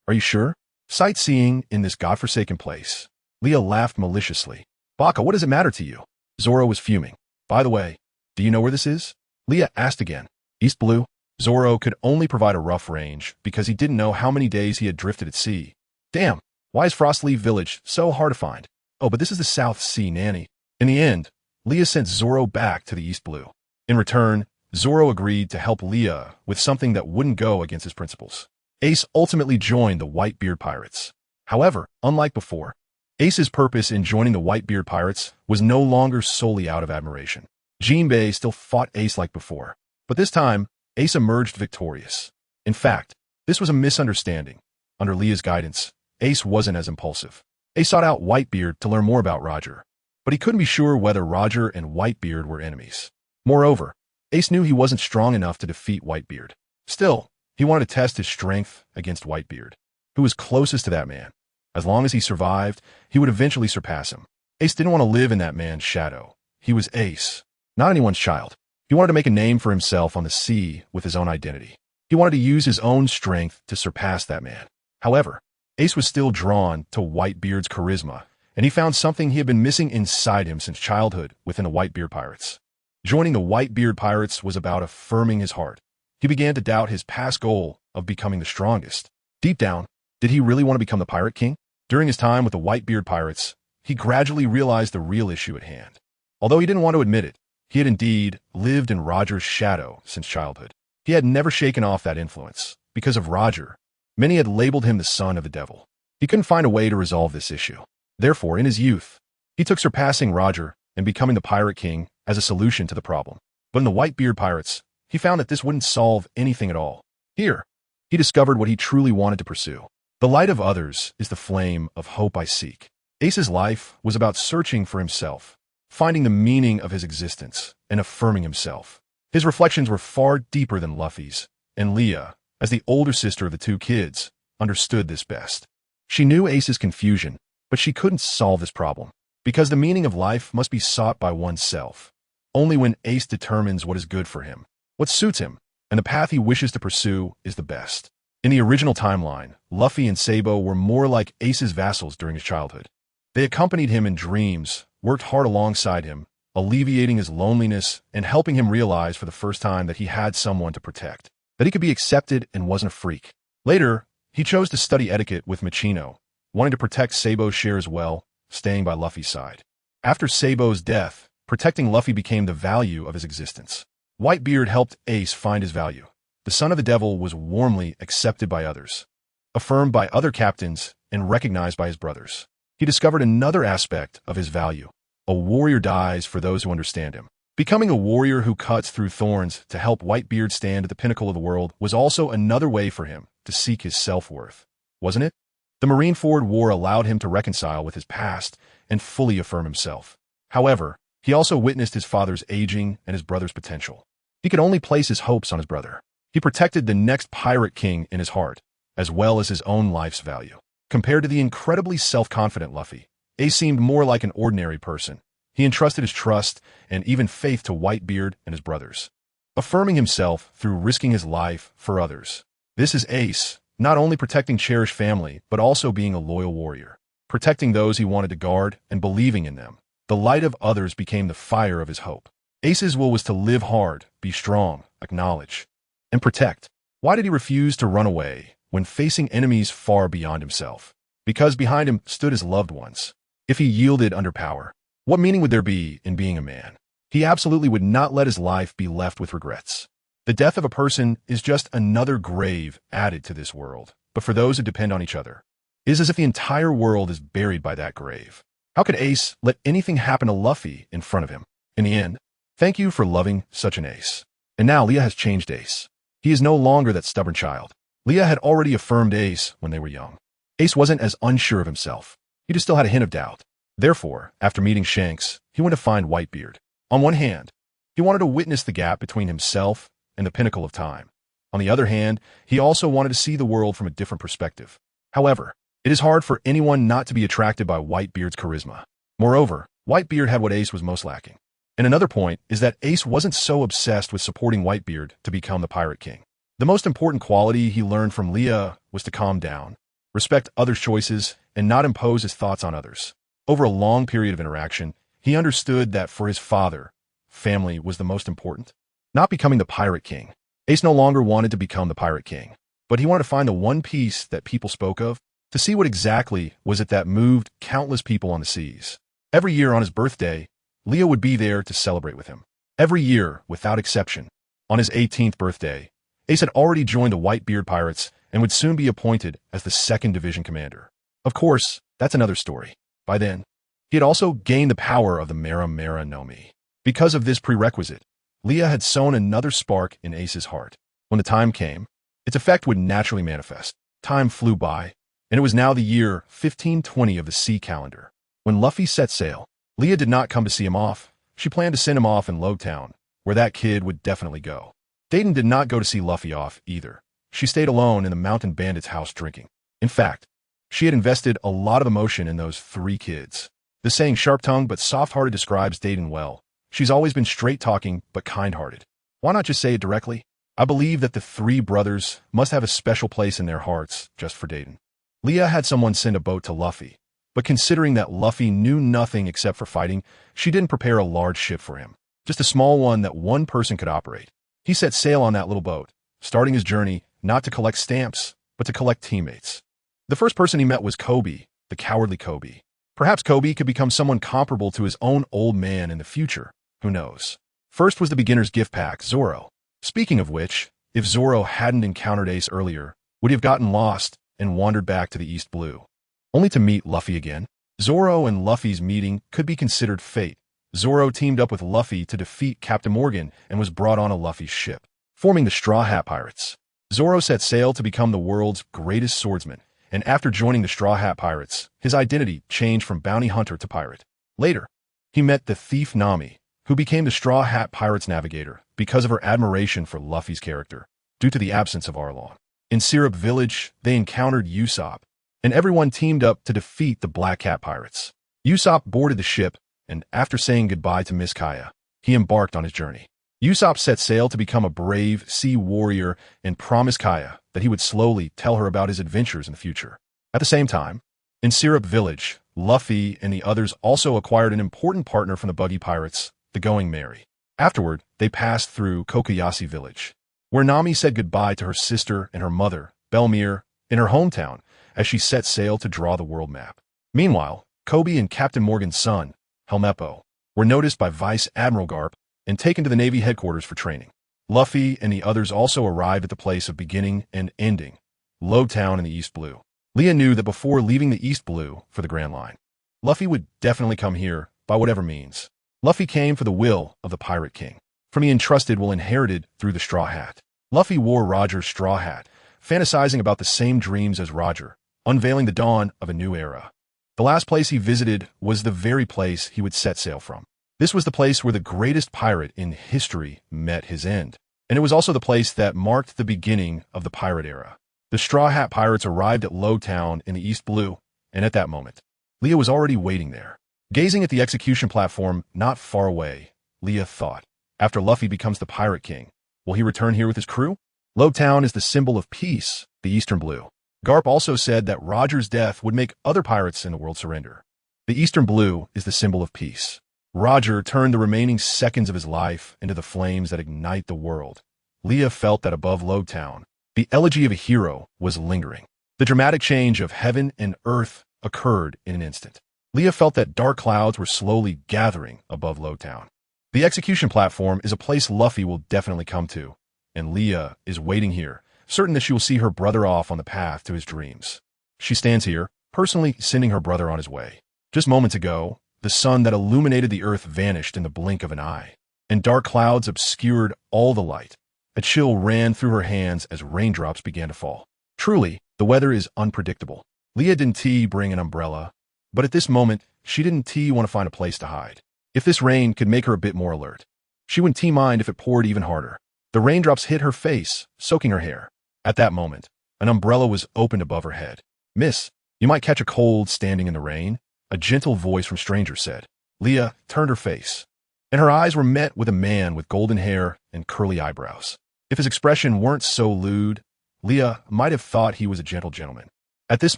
Speaker 1: "Are you sure? Sightseeing in this godforsaken place?" Leah laughed maliciously. "Baka, what does it matter to you?" Zoro was fuming. "By the way, do you know where this is?" Leah asked again. "East Blue?" Zoro could only provide a rough range because he didn't know how many days he had drifted at sea. "Damn, why is Windmill Village so hard to find?" "Oh, but this is the South Sea, Nanny." In the end, Leah sent Zoro back to the East Blue. In return, Zoro agreed to help Leah with something that wouldn't go against his principles. Ace ultimately joined the Whitebeard Pirates. However, unlike before, Ace's purpose in joining the Whitebeard Pirates was no longer solely out of admiration. Jinbei still fought Ace like before, but this time, Ace emerged victorious. In fact, this was a misunderstanding. Under Leah's guidance, Ace wasn't as impulsive. Ace sought out Whitebeard to learn more about Roger, but he couldn't be sure whether Roger and Whitebeard were enemies. Moreover, Ace knew he wasn't strong enough to defeat Whitebeard. Still, he wanted to test his strength against Whitebeard, who was closest to that man. As long as he survived, he would eventually surpass him. Ace didn't want to live in that man's shadow. He was Ace, not anyone's child. He wanted to make a name for himself on the sea with his own identity. He wanted to use his own strength to surpass that man. However, Ace was still drawn to Whitebeard's charisma, and he found something he had been missing inside him since childhood within the Whitebeard Pirates. Joining the Whitebeard Pirates was about affirming his heart. He began to doubt his past goal of becoming the strongest. Deep down, did he really want to become the Pirate King? During his time with the Whitebeard Pirates, he gradually realized the real issue at hand. Although he didn't want to admit it, he had indeed lived in Roger's shadow since childhood. He had never shaken off that influence. Because of Roger, many had labeled him the son of the devil. He couldn't find a way to resolve this issue. Therefore, in his youth, he took surpassing Roger and becoming the Pirate King as a solution to the problem. But in the Whitebeard Pirates, he found that this wouldn't solve anything at all. Here, he discovered what he truly wanted to pursue. The light of others is the flame of hope I seek. Ace's life was about searching for himself, finding the meaning of his existence, and affirming himself. His reflections were far deeper than Luffy's, and Leah, as the older sister of the two kids, understood this best. She knew Ace's confusion, but she couldn't solve this problem, because the meaning of life must be sought by oneself. Only when Ace determines what is good for him, what suits him, and the path he wishes to pursue is the best. In the original timeline, Luffy and Sabo were more like Ace's vassals during his childhood. They accompanied him in dreams, worked hard alongside him, alleviating his loneliness and helping him realize for the first time that he had someone to protect, that he could be accepted and wasn't a freak. Later, he chose to study etiquette with Machino, wanting to protect Sabo's share as well, staying by Luffy's side. After Sabo's death, protecting Luffy became the value of his existence. Whitebeard helped Ace find his value. The son of the devil was warmly accepted by others, affirmed by other captains, and recognized by his brothers. He discovered another aspect of his value. A warrior dies for those who understand him. Becoming a warrior who cuts through thorns to help Whitebeard stand at the pinnacle of the world was also another way for him to seek his self-worth, wasn't it? The Marineford War allowed him to reconcile with his past and fully affirm himself. However, he also witnessed his father's aging and his brother's potential. He could only place his hopes on his brother. He protected the next pirate king in his heart, as well as his own life's value. Compared to the incredibly self-confident Luffy, Ace seemed more like an ordinary person. He entrusted his trust and even faith to Whitebeard and his brothers, affirming himself through risking his life for others. This is Ace, not only protecting cherished family, but also being a loyal warrior, protecting those he wanted to guard and believing in them. The light of others became the fire of his hope. Ace's will was to live hard, be strong, acknowledge, and protect. Why did he refuse to run away when facing enemies far beyond himself? Because behind him stood his loved ones. If he yielded under power, what meaning would there be in being a man? He absolutely would not let his life be left with regrets. The death of a person is just another grave added to this world, but for those who depend on each other, it is as if the entire world is buried by that grave. How could Ace let anything happen to Luffy in front of him? In the end, thank you for loving such an Ace. And now Leah has changed Ace. He is no longer that stubborn child. Leah had already affirmed Ace when they were young. Ace wasn't as unsure of himself. He just still had a hint of doubt. Therefore, after meeting Shanks, he went to find Whitebeard. On one hand, he wanted to witness the gap between himself and the pinnacle of time. On the other hand, he also wanted to see the world from a different perspective. However, it is hard for anyone not to be attracted by Whitebeard's charisma. Moreover, Whitebeard had what Ace was most lacking. And another point is that Ace wasn't so obsessed with supporting Whitebeard to become the Pirate King. The most important quality he learned from Leah was to calm down, respect others' choices, and not impose his thoughts on others. Over a long period of interaction, he understood that for his father, family was the most important. Not becoming the Pirate King, Ace no longer wanted to become the Pirate King, but he wanted to find the one piece that people spoke of, to see what exactly was it that moved countless people on the seas. Every year on his birthday, Leah would be there to celebrate with him. Every year, without exception. On his 18th birthday, Ace had already joined the Whitebeard Pirates and would soon be appointed as the 2nd Division Commander. Of course, that's another story. By then, he had also gained the power of the Mera Mera no Mi. Because of this prerequisite, Leah had sown another spark in Ace's heart. When the time came, its effect would naturally manifest. Time flew by, and it was now the year 1520 of the sea calendar. When Luffy set sail, Leah did not come to see him off. She planned to send him off in Lowtown, where that kid would definitely go. Dayton did not go to see Luffy off either. She stayed alone in the mountain bandit's house drinking. In fact, she had invested a lot of emotion in those 3 kids. The saying sharp-tongued but soft-hearted describes Dayton well. She's always been straight-talking but kind-hearted. Why not just say it directly? I believe that the 3 brothers must have a special place in their hearts just for Dayton. Leah had someone send a boat to Luffy, but considering that Luffy knew nothing except for fighting, she didn't prepare a large ship for him. Just a small one that one person could operate. He set sail on that little boat, starting his journey not to collect stamps, but to collect teammates. The first person he met was Kobe, the cowardly Kobe. Perhaps Kobe could become someone comparable to his own old man in the future. Who knows? First was the beginner's gift pack, Zoro. Speaking of which, if Zoro hadn't encountered Ace earlier, would he have gotten lost and wandered back to the East Blue, only to meet Luffy again? Zoro and Luffy's meeting could be considered fate. Zoro teamed up with Luffy to defeat Captain Morgan and was brought on a Luffy's ship, forming the Straw Hat Pirates. Zoro set sail to become the world's greatest swordsman, and after joining the Straw Hat Pirates, his identity changed from bounty hunter to pirate. Later, he met the thief Nami, who became the Straw Hat Pirates navigator because of her admiration for Luffy's character, due to the absence of Arlong. In Syrup Village, they encountered Usopp, and everyone teamed up to defeat the Black Cat Pirates. Usopp boarded the ship, and after saying goodbye to Miss Kaya, he embarked on his journey. Usopp set sail to become a brave sea warrior and promised Kaya that he would slowly tell her about his adventures in the future. At the same time, in Syrup Village, Luffy and the others also acquired an important partner from the Buggy Pirates, the Going Merry. Afterward, they passed through Kokoyashi Village, where Nami said goodbye to her sister and her mother, Belmere, in her hometown, as she set sail to draw the world map. Meanwhile, Kobe and Captain Morgan's son, Helmeppo, were noticed by Vice Admiral Garp and taken to the Navy headquarters for training. Luffy and the others also arrived at the place of beginning and ending, Lowtown in the East Blue. Leah knew that before leaving the East Blue for the Grand Line, Luffy would definitely come here by whatever means. Luffy came for the will of the Pirate King, from he entrusted will inherited through the Straw Hat. Luffy wore Roger's straw hat, fantasizing about the same dreams as Roger, unveiling the dawn of a new era. The last place he visited was the very place he would set sail from. This was the place where the greatest pirate in history met his end, and it was also the place that marked the beginning of the pirate era. The Straw Hat Pirates arrived at Lowtown in the East Blue, and at that moment, Leah was already waiting there. Gazing at the execution platform not far away, Leah thought, after Luffy becomes the Pirate King, will he return here with his crew? Lowtown is the symbol of peace, the Eastern Blue. Garp also said that Roger's death would make other pirates in the world surrender. The Eastern Blue is the symbol of peace. Roger turned the remaining seconds of his life into the flames that ignite the world. Leah felt that above Lowtown, the elegy of a hero was lingering. The dramatic change of heaven and earth occurred in an instant. Leah felt that dark clouds were slowly gathering above Lowtown. The execution platform is a place Luffy will definitely come to, and Leah is waiting here, certain that she will see her brother off on the path to his dreams. She stands here, personally sending her brother on his way. Just moments ago, the sun that illuminated the earth vanished in the blink of an eye, and dark clouds obscured all the light. A chill ran through her hands as raindrops began to fall. Truly, the weather is unpredictable. Leah didn't bring an umbrella, but at this moment, she didn't want to find a place to hide. If this rain could make her a bit more alert, she wouldn't mind if it poured even harder. The raindrops hit her face, soaking her hair. At that moment, an umbrella was opened above her head. "Miss, you might catch a cold standing in the rain," a gentle voice from stranger said. Leah turned her face, and her eyes were met with a man with golden hair and curly eyebrows. If his expression weren't so lewd, Leah might have thought he was a gentle gentleman. At this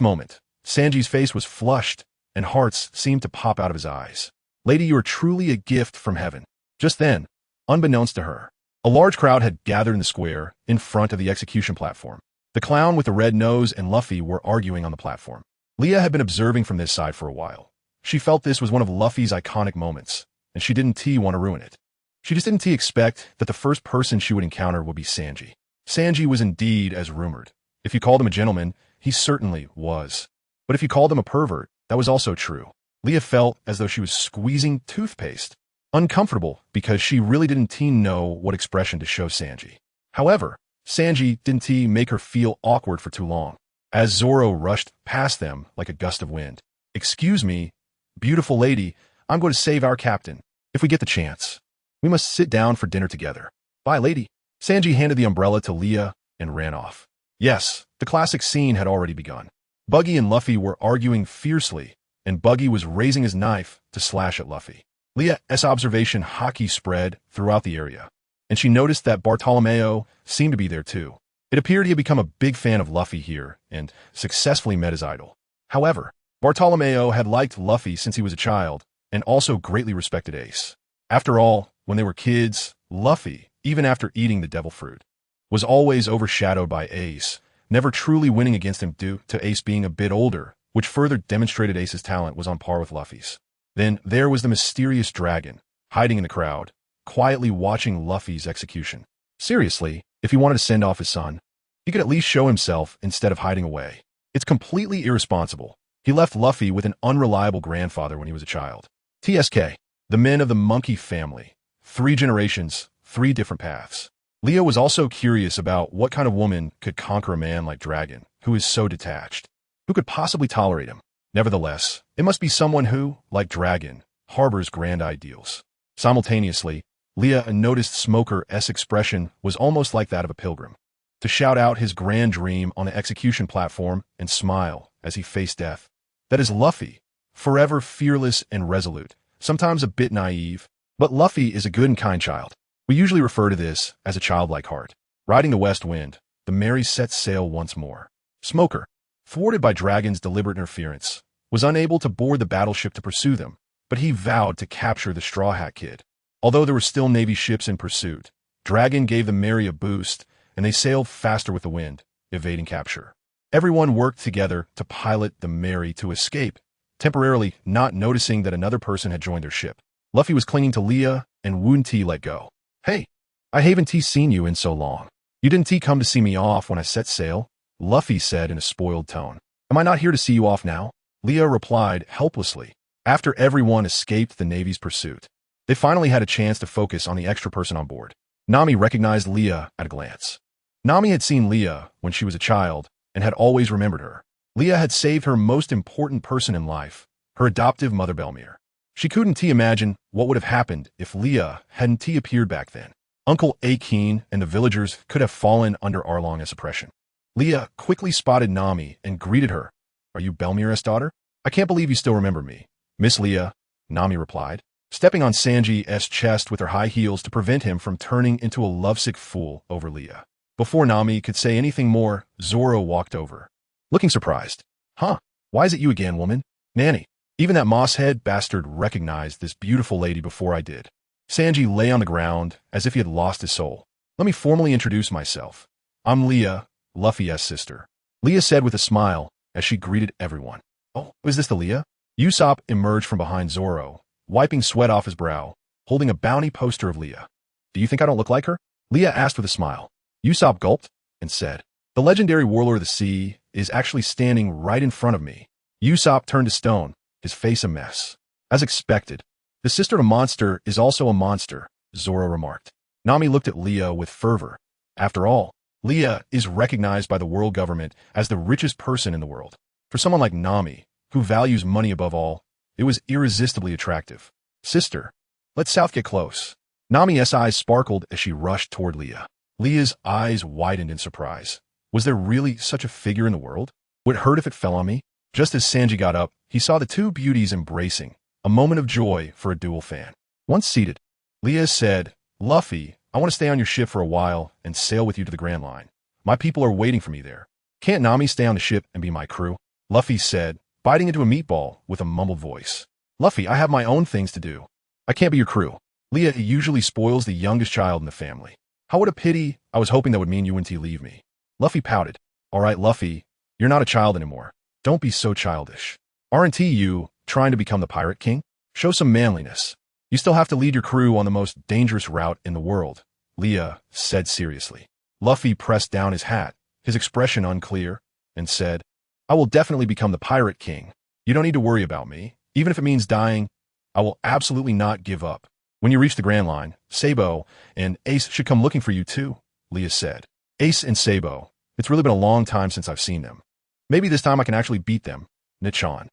Speaker 1: moment, Sanji's face was flushed, and hearts seemed to pop out of his eyes. "Lady, you are truly a gift from heaven." Just then, unbeknownst to her, a large crowd had gathered in the square in front of the execution platform. The clown with the red nose and Luffy were arguing on the platform. Leah had been observing from this side for a while. She felt this was one of Luffy's iconic moments, and she didn't want to ruin it. She just didn't expect that the first person she would encounter would be Sanji. Sanji was indeed as rumored. If you called him a gentleman, he certainly was. But if you called him a pervert, that was also true. Leah felt as though she was squeezing toothpaste. Uncomfortable because she really didn't know what expression to show Sanji. However, Sanji didn't make her feel awkward for too long, as Zoro rushed past them like a gust of wind. "Excuse me, beautiful lady, I'm going to save our captain. If we get the chance, we must sit down for dinner together. Bye, lady." Sanji handed the umbrella to Leah and ran off. Yes, the classic scene had already begun. Buggy and Luffy were arguing fiercely, and Buggy was raising his knife to slash at Luffy. Leah's observation hockey spread throughout the area, and she noticed that Bartolomeo seemed to be there too. It appeared he had become a big fan of Luffy here and successfully met his idol. However, Bartolomeo had liked Luffy since he was a child and also greatly respected Ace. After all, when they were kids, Luffy, even after eating the devil fruit, was always overshadowed by Ace, never truly winning against him due to Ace being a bit older, which further demonstrated Ace's talent was on par with Luffy's. Then there was the mysterious dragon, hiding in the crowd, quietly watching Luffy's execution. Seriously, if he wanted to send off his son, he could at least show himself instead of hiding away. It's completely irresponsible. He left Luffy with an unreliable grandfather when he was a child. TSK, the men of the monkey family. 3 generations, 3 different paths. Leah was also curious about what kind of woman could conquer a man like Dragon, who is so detached. Who could possibly tolerate him? Nevertheless, it must be someone who, like Dragon, harbors grand ideals. Simultaneously, Leah noticed Smoker's expression was almost like that of a pilgrim. To shout out his grand dream on the execution platform and smile as he faced death. That is Luffy, forever fearless and resolute, sometimes a bit naive, but Luffy is a good and kind child. We usually refer to this as a childlike heart. Riding the west wind, the Mary set sail once more. Smoker, thwarted by Dragon's deliberate interference, was unable to board the battleship to pursue them, but he vowed to capture the Straw Hat Kid. Although there were still Navy ships in pursuit, Dragon gave the Mary a boost, and they sailed faster with the wind, evading capture. Everyone worked together to pilot the Mary to escape, temporarily not noticing that another person had joined their ship. Luffy was clinging to Leah, and wouldn't let go. "Hey, I haven't seen you in so long. You didn't come to see me off when I set sail?" Luffy said in a spoiled tone. "Am I not here to see you off now?" Leah replied helplessly. After everyone escaped the Navy's pursuit, they finally had a chance to focus on the extra person on board. Nami recognized Leah at a glance. Nami had seen Leah when she was a child and had always remembered her. Leah had saved her most important person in life, her adoptive mother Belmere. She couldn't imagine what would have happened if Leah hadn't appeared back then. Uncle Akeen and the villagers could have fallen under Arlong's oppression. Leah quickly spotted Nami and greeted her. "Are you Belmere's daughter? I can't believe you still remember me." "Miss Leah," Nami replied, stepping on Sanji's chest with her high heels to prevent him from turning into a lovesick fool over Leah. Before Nami could say anything more, Zoro walked over, looking surprised. "Huh? Why is it you again, woman?" "Nanny, even that mosshead bastard recognized this beautiful lady before I did." Sanji lay on the ground as if he had lost his soul. "Let me formally introduce myself. I'm Leah, Luffy's sister," Leah said with a smile as she greeted everyone. "Oh, is this the Leah?" Usopp emerged from behind Zoro, wiping sweat off his brow, holding a bounty poster of Leah. "Do you think I don't look like her?" Leah asked with a smile. Usopp gulped and said, "The legendary warlord of the sea is actually standing right in front of me." Usopp turned to stone, his face a mess. "As expected. The sister of a monster is also a monster," Zoro remarked. Nami looked at Leah with fervor. After all, Leah is recognized by the world government as the richest person in the world. For someone like Nami, who values money above all, It was irresistibly attractive. Sister, let South get close. Nami's eyes sparkled as she rushed toward Leah. Leah's eyes widened in surprise. Was there really such a figure in the world? Would it hurt if it fell on me? Just as Sanji got up, he saw the two beauties embracing, a moment of joy for a dual fan. Once seated, Leah said, Luffy, I want to stay on your ship for a while and sail with you to the Grand Line. My people are waiting for me there. Can't Nami stay on the ship and be my crew? Luffy said, biting into a meatball with a mumbled voice. Luffy, I have my own things to do. I can't be your crew. Leah usually spoils the youngest child in the family. How what a pity. I was hoping that would mean you and T leave me. Luffy pouted. All right, Luffy, you're not a child anymore. Don't be so childish. Aren't you trying to become the Pirate King? Show some manliness. You still have to lead your crew on the most dangerous route in the world, Leah said seriously. Luffy pressed down his hat, his expression unclear, and said, I will definitely become the Pirate King. You don't need to worry about me. Even if it means dying, I will absolutely not give up. When you reach the Grand Line, Sabo and Ace should come looking for you too, Leah said. Ace and Sabo. It's really been a long time since I've seen them. Maybe this time I can actually beat them. Nichan.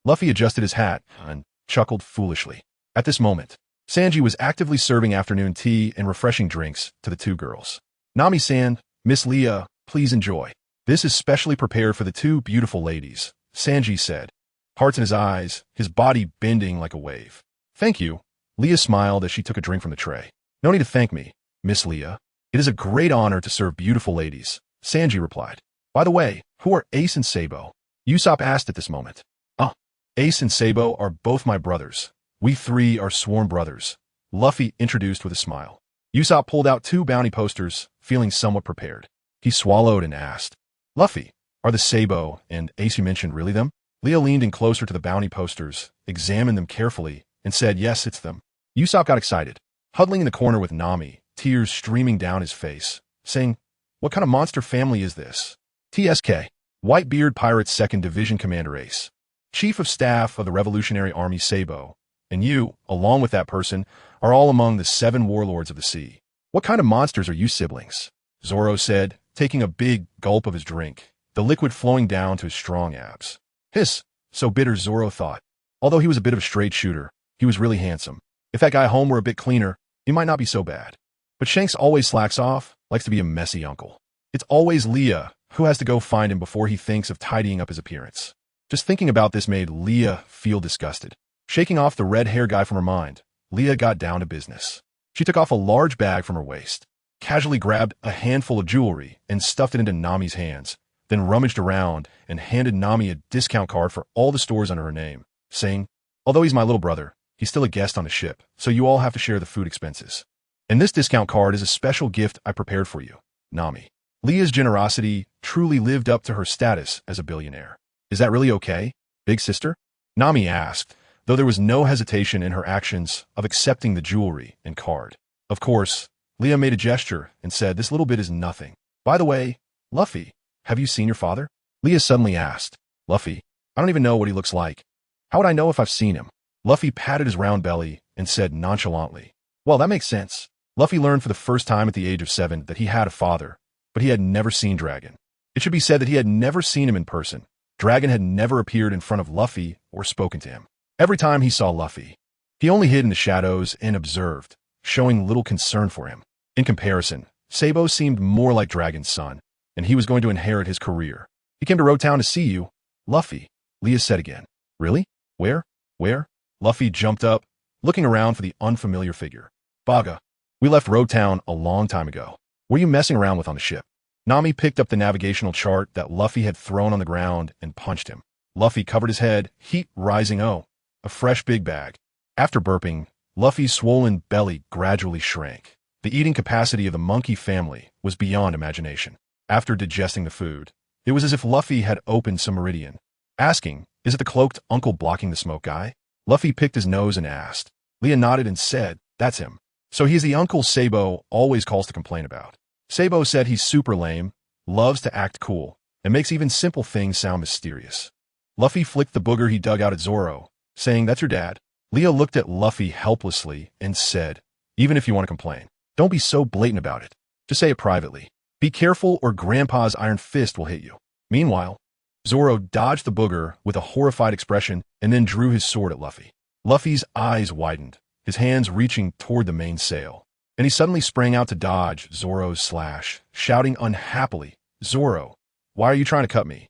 Speaker 1: Luffy adjusted his hat and chuckled foolishly. At this moment, Sanji was actively serving afternoon tea and refreshing drinks to the two girls. Nami-san, Miss Leah, please enjoy. This is specially prepared for the two beautiful ladies, Sanji said, hearts in his eyes, his body bending like a wave. Thank you. Leah smiled as she took a drink from the tray. No need to thank me, Miss Leah. It is a great honor to serve beautiful ladies, Sanji replied. By the way, who are Ace and Sabo? Usopp asked at this moment. Ace and Sabo are both my brothers. We three are sworn brothers, Luffy introduced with a smile. Usopp pulled out two bounty posters, feeling somewhat prepared. He swallowed and asked, Luffy, are the Sabo and Ace you mentioned really them? Leah leaned in closer to the bounty posters, examined them carefully, and said, yes, it's them. Usopp got excited, huddling in the corner with Nami, tears streaming down his face, saying, what kind of monster family is this? TSK, Whitebeard Pirates 2nd Division Commander Ace, Chief of Staff of the Revolutionary Army Sabo, and you, along with that person, are all among the 7 warlords of the sea. What kind of monsters are you siblings? Zoro said, taking a big gulp of his drink, the liquid flowing down to his strong abs. Hiss, so bitter, Zoro thought. Although he was a bit of a straight shooter, he was really handsome. If that guy home were a bit cleaner, he might not be so bad. But Shanks always slacks off, likes to be a messy uncle. It's always Leah who has to go find him before he thinks of tidying up his appearance. Just thinking about this made Leah feel disgusted. Shaking off the red hair guy from her mind, Leah got down to business. She took off a large bag from her waist, casually grabbed a handful of jewelry and stuffed it into Nami's hands, then rummaged around and handed Nami a discount card for all the stores under her name, saying, although he's my little brother, he's still a guest on the ship, so you all have to share the food expenses. And this discount card is a special gift I prepared for you, Nami. Leah's generosity truly lived up to her status as a billionaire. Is that really okay, big sister? Nami asked, though there was no hesitation in her actions of accepting the jewelry and card. Of course, Leah made a gesture and said, this little bit is nothing. By the way, Luffy, have you seen your father? Leah suddenly asked. Luffy, I don't even know what he looks like. How would I know if I've seen him? Luffy patted his round belly and said nonchalantly, well, that makes sense. Luffy learned for the first time at the age of 7 that he had a father, but he had never seen Dragon. It should be said that he had never seen him in person. Dragon had never appeared in front of Luffy or spoken to him. Every time he saw Luffy, he only hid in the shadows and observed, showing little concern for him. In comparison, Sabo seemed more like Dragon's son, and he was going to inherit his career. He came to Road Town to see you, Luffy, Leah said again. Really? Where? Luffy jumped up, looking around for the unfamiliar figure. Baga, we left Road Town a long time ago. What are you messing around with on the ship? Nami picked up the navigational chart that Luffy had thrown on the ground and punched him. Luffy covered his head, heat rising. A fresh big bag. After burping, Luffy's swollen belly gradually shrank. The eating capacity of the monkey family was beyond imagination. After digesting the food, it was as if Luffy had opened some meridian. Asking, is it the cloaked uncle blocking the smoke guy? Luffy picked his nose and asked. Leah nodded and said, that's him. So he's the uncle Sabo always calls to complain about. Sabo said he's super lame, loves to act cool, and makes even simple things sound mysterious. Luffy flicked the booger he dug out at Zoro, saying, that's your dad. Leah looked at Luffy helplessly and said, even if you want to complain, don't be so blatant about it. Just say it privately. Be careful or Grandpa's iron fist will hit you. Meanwhile, Zoro dodged the booger with a horrified expression and then drew his sword at Luffy. Luffy's eyes widened, his hands reaching toward the mainsail, and he suddenly sprang out to dodge Zoro's slash, shouting unhappily, "Zoro, why are you trying to cut me?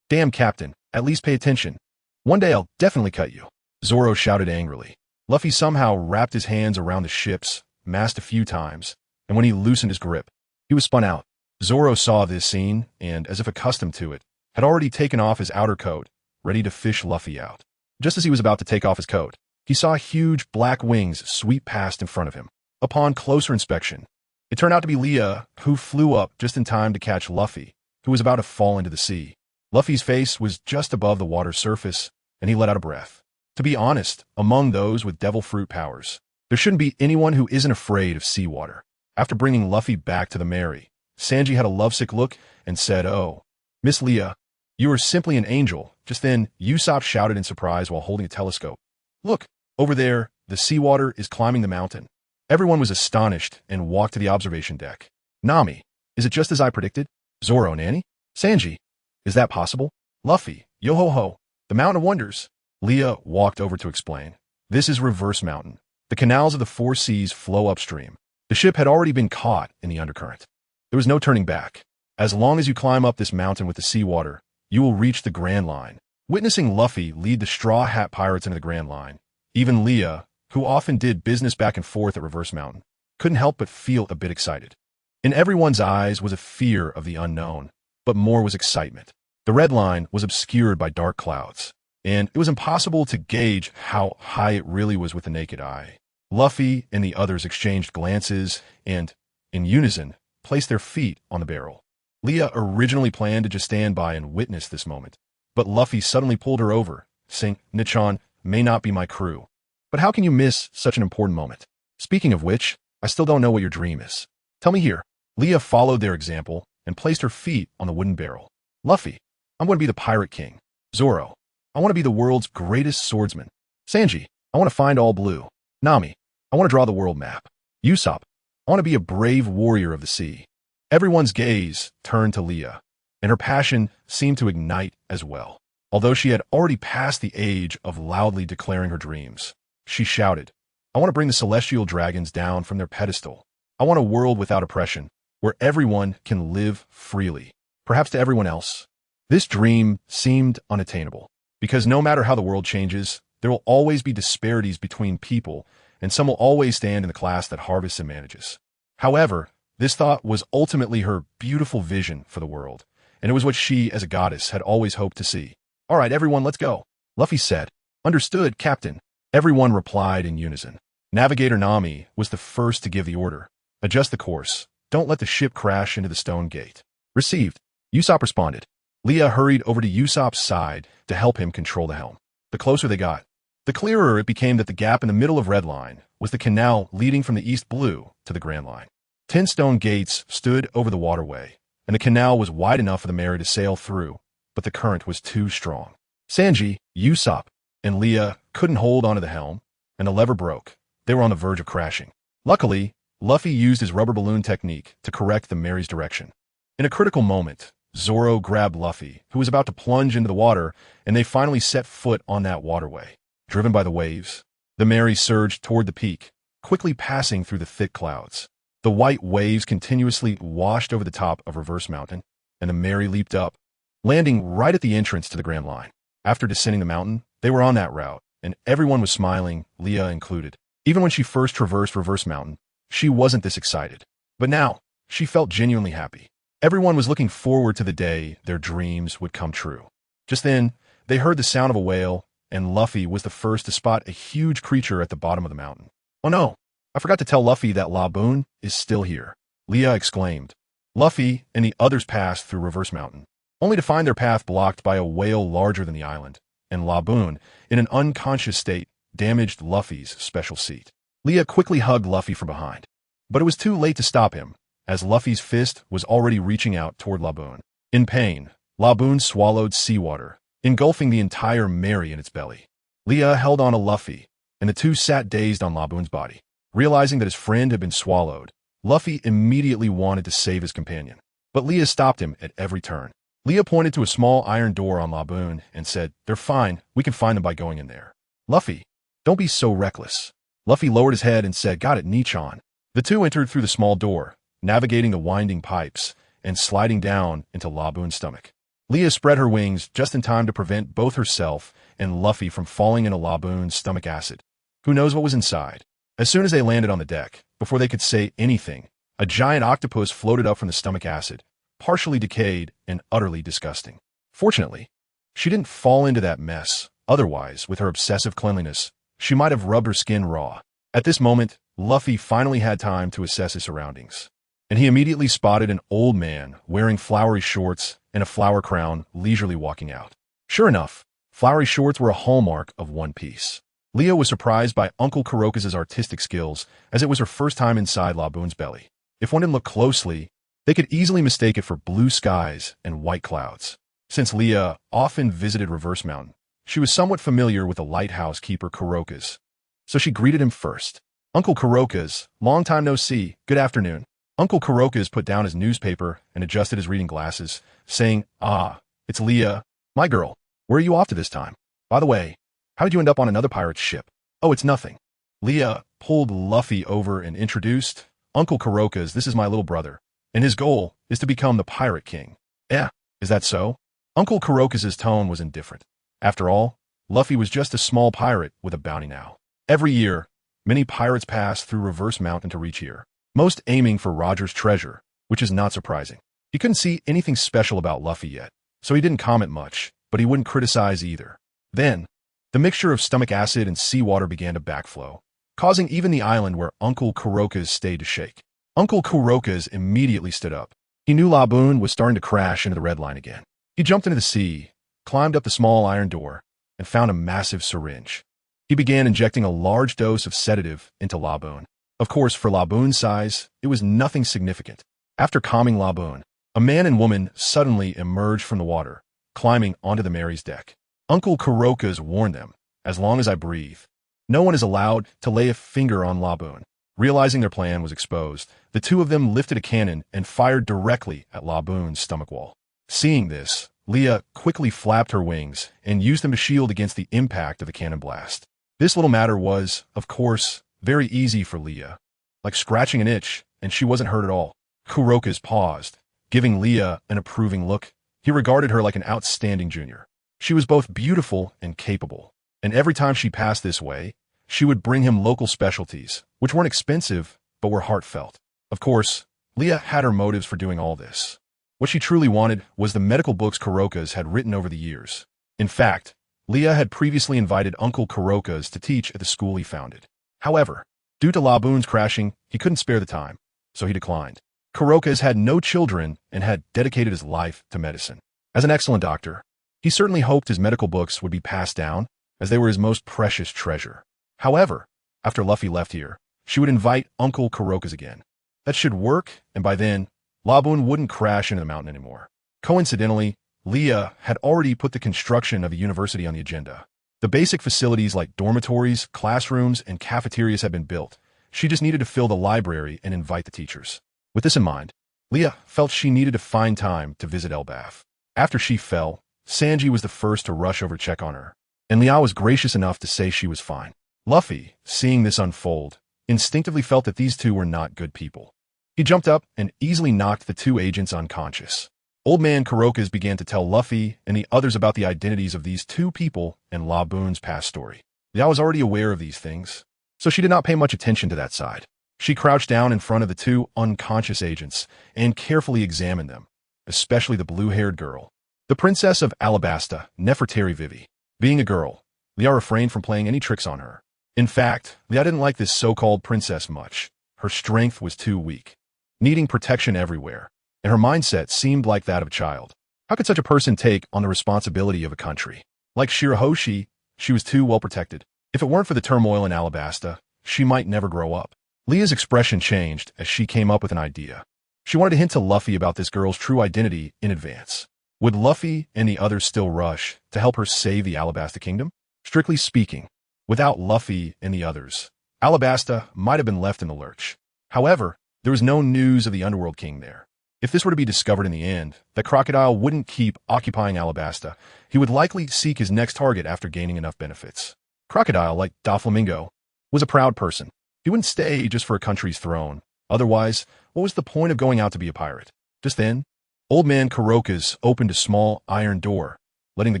Speaker 1: Damn, Captain, at least pay attention. One day I'll definitely cut you." Zoro shouted angrily. Luffy somehow wrapped his hands around the ship's mast a few times, and when he loosened his grip, he was spun out. Zoro saw this scene, and, as if accustomed to it, had already taken off his outer coat, ready to fish Luffy out. Just as he was about to take off his coat, he saw huge black wings sweep past in front of him. Upon closer inspection, it turned out to be Leah, who flew up just in time to catch Luffy, who was about to fall into the sea. Luffy's face was just above the water's surface, and he let out a breath. To be honest, among those with devil fruit powers, there shouldn't be anyone who isn't afraid of seawater. After bringing Luffy back to the Mary, Sanji had a lovesick look and said, "Oh, Miss Leah, you are simply an angel." Just then, Usopp shouted in surprise while holding a telescope. "Look, over there, the seawater is climbing the mountain." Everyone was astonished and walked to the observation deck. "Nami, is it just as I predicted? Zoro, Nanny? Sanji, is that possible? Luffy, yo-ho-ho, the Mountain of Wonders." Leah walked over to explain. "This is Reverse Mountain. The canals of the four seas flow upstream. The ship had already been caught in the undercurrent. There was no turning back. As long as you climb up this mountain with the seawater, you will reach the Grand Line." Witnessing Luffy lead the Straw Hat Pirates into the Grand Line, even Leah, who often did business back and forth at Reverse Mountain, couldn't help but feel a bit excited. In everyone's eyes was a fear of the unknown, but more was excitement. The Red Line was obscured by dark clouds, and it was impossible to gauge how high it really was with the naked eye. Luffy and the others exchanged glances and, in unison, placed their feet on the barrel. Leah originally planned to just stand by and witness this moment, but Luffy suddenly pulled her over, saying, "Nichon may not be my crew, but how can you miss such an important moment? Speaking of which, I still don't know what your dream is. Tell me here." Leah followed their example and placed her feet on the wooden barrel. "Luffy, I'm going to be the Pirate King. Zoro, I want to be the world's greatest swordsman. Sanji, I want to find all blue. Nami, I want to draw the world map. Usopp, I want to be a brave warrior of the sea." Everyone's gaze turned to Leah, and her passion seemed to ignite as well. Although she had already passed the age of loudly declaring her dreams, she shouted, "I want to bring the celestial dragons down from their pedestal. I want a world without oppression, where everyone can live freely." Perhaps to everyone else, this dream seemed unattainable, because no matter how the world changes, there will always be disparities between people, and some will always stand in the class that harvests and manages. However, this thought was ultimately her beautiful vision for the world, and it was what she, as a goddess, had always hoped to see. "All right, everyone, let's go," Luffy said. "Understood, Captain." Everyone replied in unison. Navigator Nami was the first to give the order. "Adjust the course. Don't let the ship crash into the stone gate." "Received," Usopp responded. Leah hurried over to Usopp's side to help him control the helm. The closer they got, the clearer it became that the gap in the middle of Red Line was the canal leading from the East Blue to the Grand Line. 10 stone gates stood over the waterway, and the canal was wide enough for the Mary to sail through, but the current was too strong. Sanji, Usopp, and Leah couldn't hold onto the helm, and the lever broke. They were on the verge of crashing. Luckily, Luffy used his rubber balloon technique to correct the Mary's direction. In a critical moment, Zoro grabbed Luffy, who was about to plunge into the water, and they finally set foot on that waterway. Driven by the waves, the Mary surged toward the peak, quickly passing through the thick clouds. The white waves continuously washed over the top of Reverse Mountain, and the Mary leaped up, landing right at the entrance to the Grand Line. After descending the mountain, they were on that route, and everyone was smiling, Leah included. Even when she first traversed Reverse Mountain, she wasn't this excited. But now, she felt genuinely happy. Everyone was looking forward to the day their dreams would come true. Just then, they heard the sound of a whale, and Luffy was the first to spot a huge creature at the bottom of the mountain. "Oh no, I forgot to tell Luffy that Laboon is still here," Leah exclaimed. Luffy and the others passed through Reverse Mountain, only to find their path blocked by a whale larger than the island, and Laboon, in an unconscious state, damaged Luffy's special seat. Leah quickly hugged Luffy from behind, but it was too late to stop him, as Luffy's fist was already reaching out toward Laboon. In pain, Laboon swallowed seawater, engulfing the entire Mary in its belly. Leah held on to Luffy, and the two sat dazed on Laboon's body. Realizing that his friend had been swallowed, Luffy immediately wanted to save his companion, but Leah stopped him at every turn. Leah pointed to a small iron door on Laboon and said, "They're fine. We can find them by going in there." "Luffy, don't be so reckless." Luffy lowered his head and said, "Got it, Nichan." The two entered through the small door, navigating the winding pipes and sliding down into Laboon's stomach. Leah spread her wings just in time to prevent both herself and Luffy from falling into Laboon's stomach acid. Who knows what was inside? As soon as they landed on the deck, before they could say anything, a giant octopus floated up from the stomach acid, partially decayed and utterly disgusting. Fortunately, she didn't fall into that mess. Otherwise, with her obsessive cleanliness, she might have rubbed her skin raw. At this moment, Luffy finally had time to assess his surroundings, and he immediately spotted an old man wearing flowery shorts and a flower crown leisurely walking out. Sure enough, flowery shorts were a hallmark of One Piece. Leah was surprised by Uncle Kuroka's artistic skills, as it was her first time inside Laboon's belly. If one didn't look closely, they could easily mistake it for blue skies and white clouds. Since Leah often visited Reverse Mountain, she was somewhat familiar with the lighthouse keeper Kuroka's, so she greeted him first. "Uncle Kuroka's, long time no see, good afternoon." Uncle Kuroka's put down his newspaper and adjusted his reading glasses, saying, "Ah, it's Leah, my girl. Where are you off to this time? By the way, how did you end up on another pirate's ship?" "Oh, it's nothing." Leah pulled Luffy over and introduced, "Uncle Kuroka's, this is my little brother, and his goal is to become the Pirate King." "Eh, is that so?" Uncle Kuroka's tone was indifferent. After all, Luffy was just a small pirate with a bounty now. Every year, many pirates pass through Reverse Mountain to reach here, most aiming for Roger's treasure, which is not surprising. He couldn't see anything special about Luffy yet, so he didn't comment much, but he wouldn't criticize either. Then, the mixture of stomach acid and seawater began to backflow, causing even the island where Uncle Kuroka's stayed to shake. Uncle Kuroka's immediately stood up. He knew Laboon was starting to crash into the red line again. He jumped into the sea, climbed up the small iron door, and found a massive syringe. He began injecting a large dose of sedative into Laboon. Of course, for Laboon's size, it was nothing significant. After calming Laboon, a man and woman suddenly emerged from the water, climbing onto the Mary's deck. Uncle Kuroka's warned them, "As long as I breathe, no one is allowed to lay a finger on Laboon." Realizing their plan was exposed, the two of them lifted a cannon and fired directly at Laboon's stomach wall. Seeing this, Leah quickly flapped her wings and used them to shield against the impact of the cannon blast. This little matter was, of course, very easy for Leah, like scratching an itch, and she wasn't hurt at all. Kuroka's paused, giving Leah an approving look. He regarded her like an outstanding junior. She was both beautiful and capable, and every time she passed this way, she would bring him local specialties, which weren't expensive, but were heartfelt. Of course, Leah had her motives for doing all this. What she truly wanted was the medical books Kuroka's had written over the years. In fact, Leah had previously invited Uncle Kuroka's to teach at the school he founded. However, due to Laboon's crashing, he couldn't spare the time, so he declined. Kuroka's had no children and had dedicated his life to medicine. As an excellent doctor, he certainly hoped his medical books would be passed down, as they were his most precious treasure. However, after Luffy left here, she would invite Uncle Kuroka's again. That should work, and by then, Laboon wouldn't crash into the mountain anymore. Coincidentally, Leah had already put the construction of a university on the agenda. The basic facilities like dormitories, classrooms, and cafeterias had been built. She just needed to fill the library and invite the teachers. With this in mind, Leah felt she needed to find time to visit Elbaf. After she fell, Sanji was the first to rush over to check on her, and Liao was gracious enough to say she was fine. Luffy, seeing this unfold, instinctively felt that these two were not good people. He jumped up and easily knocked the two agents unconscious. Old Man Kuroka's began to tell Luffy and the others about the identities of these two people and Laboon's past story. Liao was already aware of these things, so she did not pay much attention to that side. She crouched down in front of the two unconscious agents and carefully examined them, especially the blue-haired girl, the Princess of Alabasta, Nefertari Vivi. Being a girl, Liao refrained from playing any tricks on her. In fact, Liao didn't like this so-called princess much. Her strength was too weak, needing protection everywhere, and her mindset seemed like that of a child. How could such a person take on the responsibility of a country? Like Shirahoshi, she was too well protected. If it weren't for the turmoil in Alabasta, she might never grow up. Leah's expression changed as she came up with an idea. She wanted to hint to Luffy about this girl's true identity in advance. Would Luffy and the others still rush to help her save the Alabasta Kingdom? Strictly speaking, without Luffy and the others, Alabasta might have been left in the lurch. However, there was no news of the Underworld King there. If this were to be discovered in the end, that crocodile wouldn't keep occupying Alabasta. He would likely seek his next target after gaining enough benefits. Crocodile, like Doflamingo, was a proud person. He wouldn't stay just for a country's throne. Otherwise, what was the point of going out to be a pirate? Just then, Old Man Kurokas opened a small iron door, letting the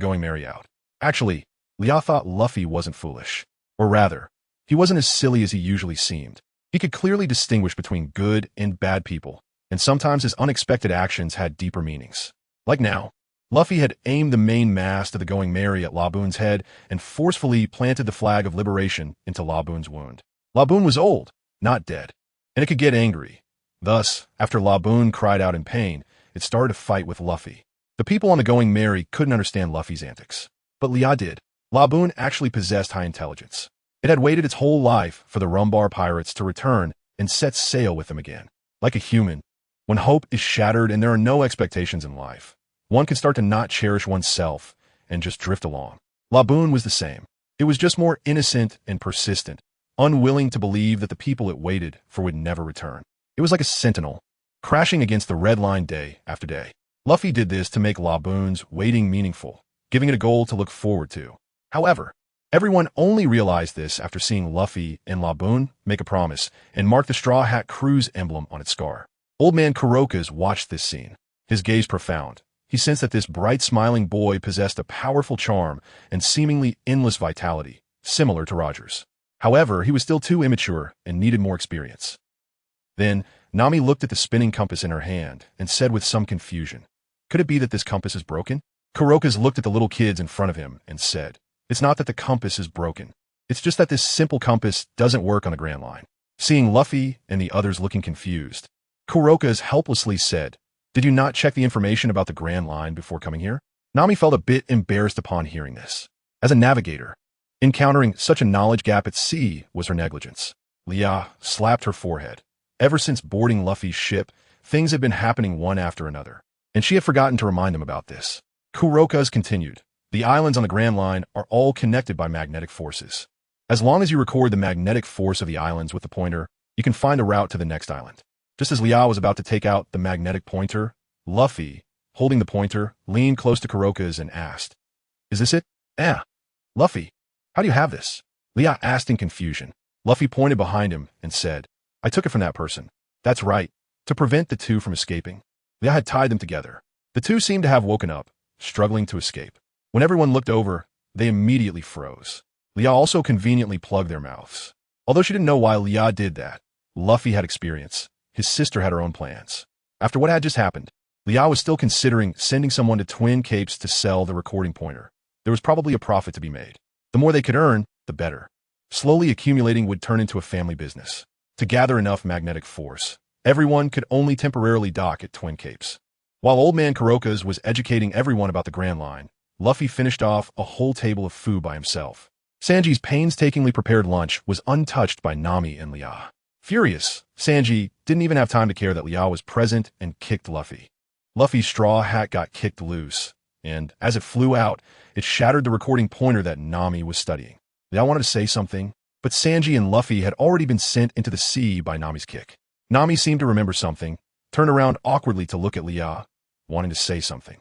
Speaker 1: going merry out. Actually, Lia thought Luffy wasn't foolish. Or rather, he wasn't as silly as he usually seemed. He could clearly distinguish between good and bad people, and sometimes his unexpected actions had deeper meanings. Like now, Luffy had aimed the main mast of the Going Merry at La Boone's head and forcefully planted the flag of liberation into La Boone's wound. La Boone was old, not dead, and it could get angry. Thus, after La Boone cried out in pain, it started to fight with Luffy. The people on the Going Merry couldn't understand Luffy's antics, but Lia did. La Boone actually possessed high intelligence. It had waited its whole life for the Rumbar pirates to return and set sail with them again. Like a human, when hope is shattered and there are no expectations in life, one can start to not cherish oneself and just drift along. La Boone was the same. It was just more innocent and persistent, unwilling to believe that the people it waited for would never return. It was like a sentinel, crashing against the red line day after day. Luffy did this to make La Boone's waiting meaningful, giving it a goal to look forward to. However, everyone only realized this after seeing Luffy and La Boone make a promise and mark the Straw Hat Crew's emblem on its scar. Old Man Kurokas watched this scene, his gaze profound. He sensed that this bright, smiling boy possessed a powerful charm and seemingly endless vitality, similar to Roger's. However, he was still too immature and needed more experience. Then, Nami looked at the spinning compass in her hand and said with some confusion, "Could it be that this compass is broken?" Kurokas looked at the little kids in front of him and said, "It's not that the compass is broken. It's just that this simple compass doesn't work on the Grand Line." Seeing Luffy and the others looking confused, Kurokas helplessly said, "Did you not check the information about the Grand Line before coming here?" Nami felt a bit embarrassed upon hearing this. As a navigator, encountering such a knowledge gap at sea was her negligence. Lia slapped her forehead. Ever since boarding Luffy's ship, things had been happening one after another, and she had forgotten to remind him about this. Kurokas continued, "The islands on the Grand Line are all connected by magnetic forces. As long as you record the magnetic force of the islands with the pointer, you can find a route to the next island." Just as Lia was about to take out the magnetic pointer, Luffy, holding the pointer, leaned close to Kurokas and asked, "Is this it?" "Eh. Luffy, how do you have this?" Lia asked in confusion. Luffy pointed behind him and said, "I took it from that person." "That's right, to prevent the two from escaping." Lia had tied them together. The two seemed to have woken up, struggling to escape. When everyone looked over, they immediately froze. Lia also conveniently plugged their mouths. Although she didn't know why Lia did that, Luffy had experience. His sister had her own plans. After what had just happened, Lia was still considering sending someone to Twin Capes to sell the recording pointer. There was probably a profit to be made. The more they could earn, the better. Slowly accumulating would turn into a family business. To gather enough magnetic force, everyone could only temporarily dock at Twin Capes. While Old Man Kurokas was educating everyone about the Grand Line, Luffy finished off a whole table of food by himself. Sanji's painstakingly prepared lunch was untouched by Nami and Lia. Furious, Sanji didn't even have time to care that Lia was present and kicked Luffy. Luffy's straw hat got kicked loose, and as it flew out, it shattered the recording pointer that Nami was studying. Lia wanted to say something, but Sanji and Luffy had already been sent into the sea by Nami's kick. Nami seemed to remember something, turned around awkwardly to look at Lia, wanting to say something.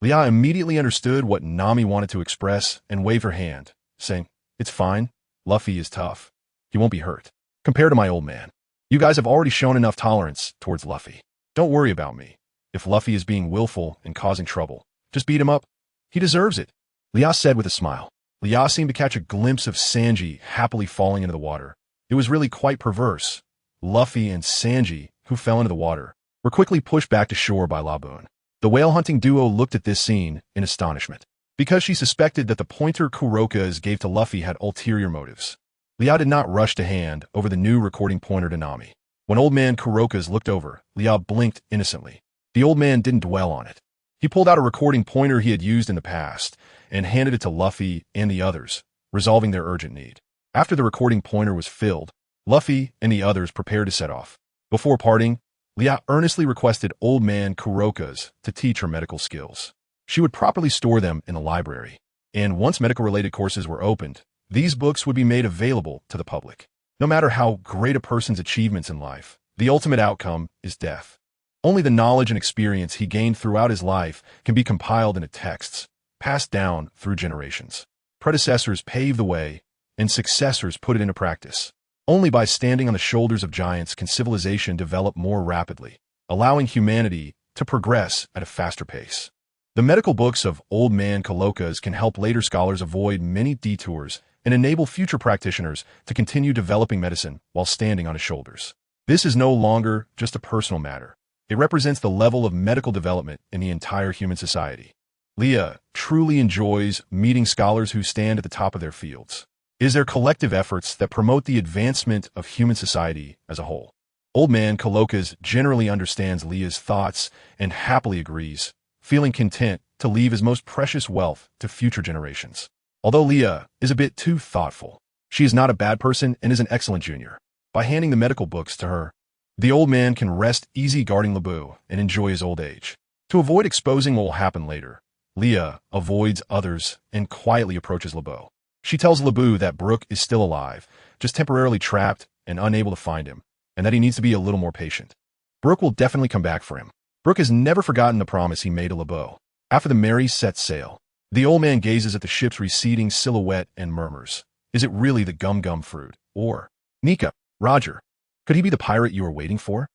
Speaker 1: Lia immediately understood what Nami wanted to express and waved her hand, saying, "It's fine. Luffy is tough. He won't be hurt. Compared to my old man, you guys have already shown enough tolerance towards Luffy. Don't worry about me. If Luffy is being willful and causing trouble, just beat him up. He deserves it," Lia said with a smile. Lia seemed to catch a glimpse of Sanji happily falling into the water. It was really quite perverse. Luffy and Sanji, who fell into the water, were quickly pushed back to shore by La Boone. The whale-hunting duo looked at this scene in astonishment, because she suspected that the pointer Kurokas gave to Luffy had ulterior motives. Lia did not rush to hand over the new recording pointer to Nami. When Old Man Kurokas looked over, Lia blinked innocently. The old man didn't dwell on it. He pulled out a recording pointer he had used in the past and handed it to Luffy and the others, resolving their urgent need. After the recording pointer was filled, Luffy and the others prepared to set off. Before parting, Lia earnestly requested Old Man Kurokas to teach her medical skills. She would properly store them in the library, and once medical-related courses were opened, these books would be made available to the public. No matter how great a person's achievements in life, the ultimate outcome is death. Only the knowledge and experience he gained throughout his life can be compiled into texts, passed down through generations. Predecessors paved the way, and successors put it into practice. Only by standing on the shoulders of giants can civilization develop more rapidly, allowing humanity to progress at a faster pace. The medical books of Old Man Coloca's can help later scholars avoid many detours and enable future practitioners to continue developing medicine while standing on his shoulders. This is no longer just a personal matter. It represents the level of medical development in the entire human society. Leah truly enjoys meeting scholars who stand at the top of their fields. It is their collective efforts that promote the advancement of human society as a whole. Old Man Coloca's generally understands Leah's thoughts and happily agrees, feeling content to leave his most precious wealth to future generations. Although Leah is a bit too thoughtful, she is not a bad person and is an excellent junior. By handing the medical books to her, the old man can rest easy guarding Lebu and enjoy his old age. To avoid exposing what will happen later, Leah avoids others and quietly approaches Lebu. She tells Lebu that Brooke is still alive, just temporarily trapped and unable to find him, and that he needs to be a little more patient. Brooke will definitely come back for him. Brooke has never forgotten the promise he made to Lebu. After the Mary sets sail, the old man gazes at the ship's receding silhouette and murmurs, "Is it really the gum-gum fruit? Or, Nika, Roger, could he be the pirate you were waiting for?"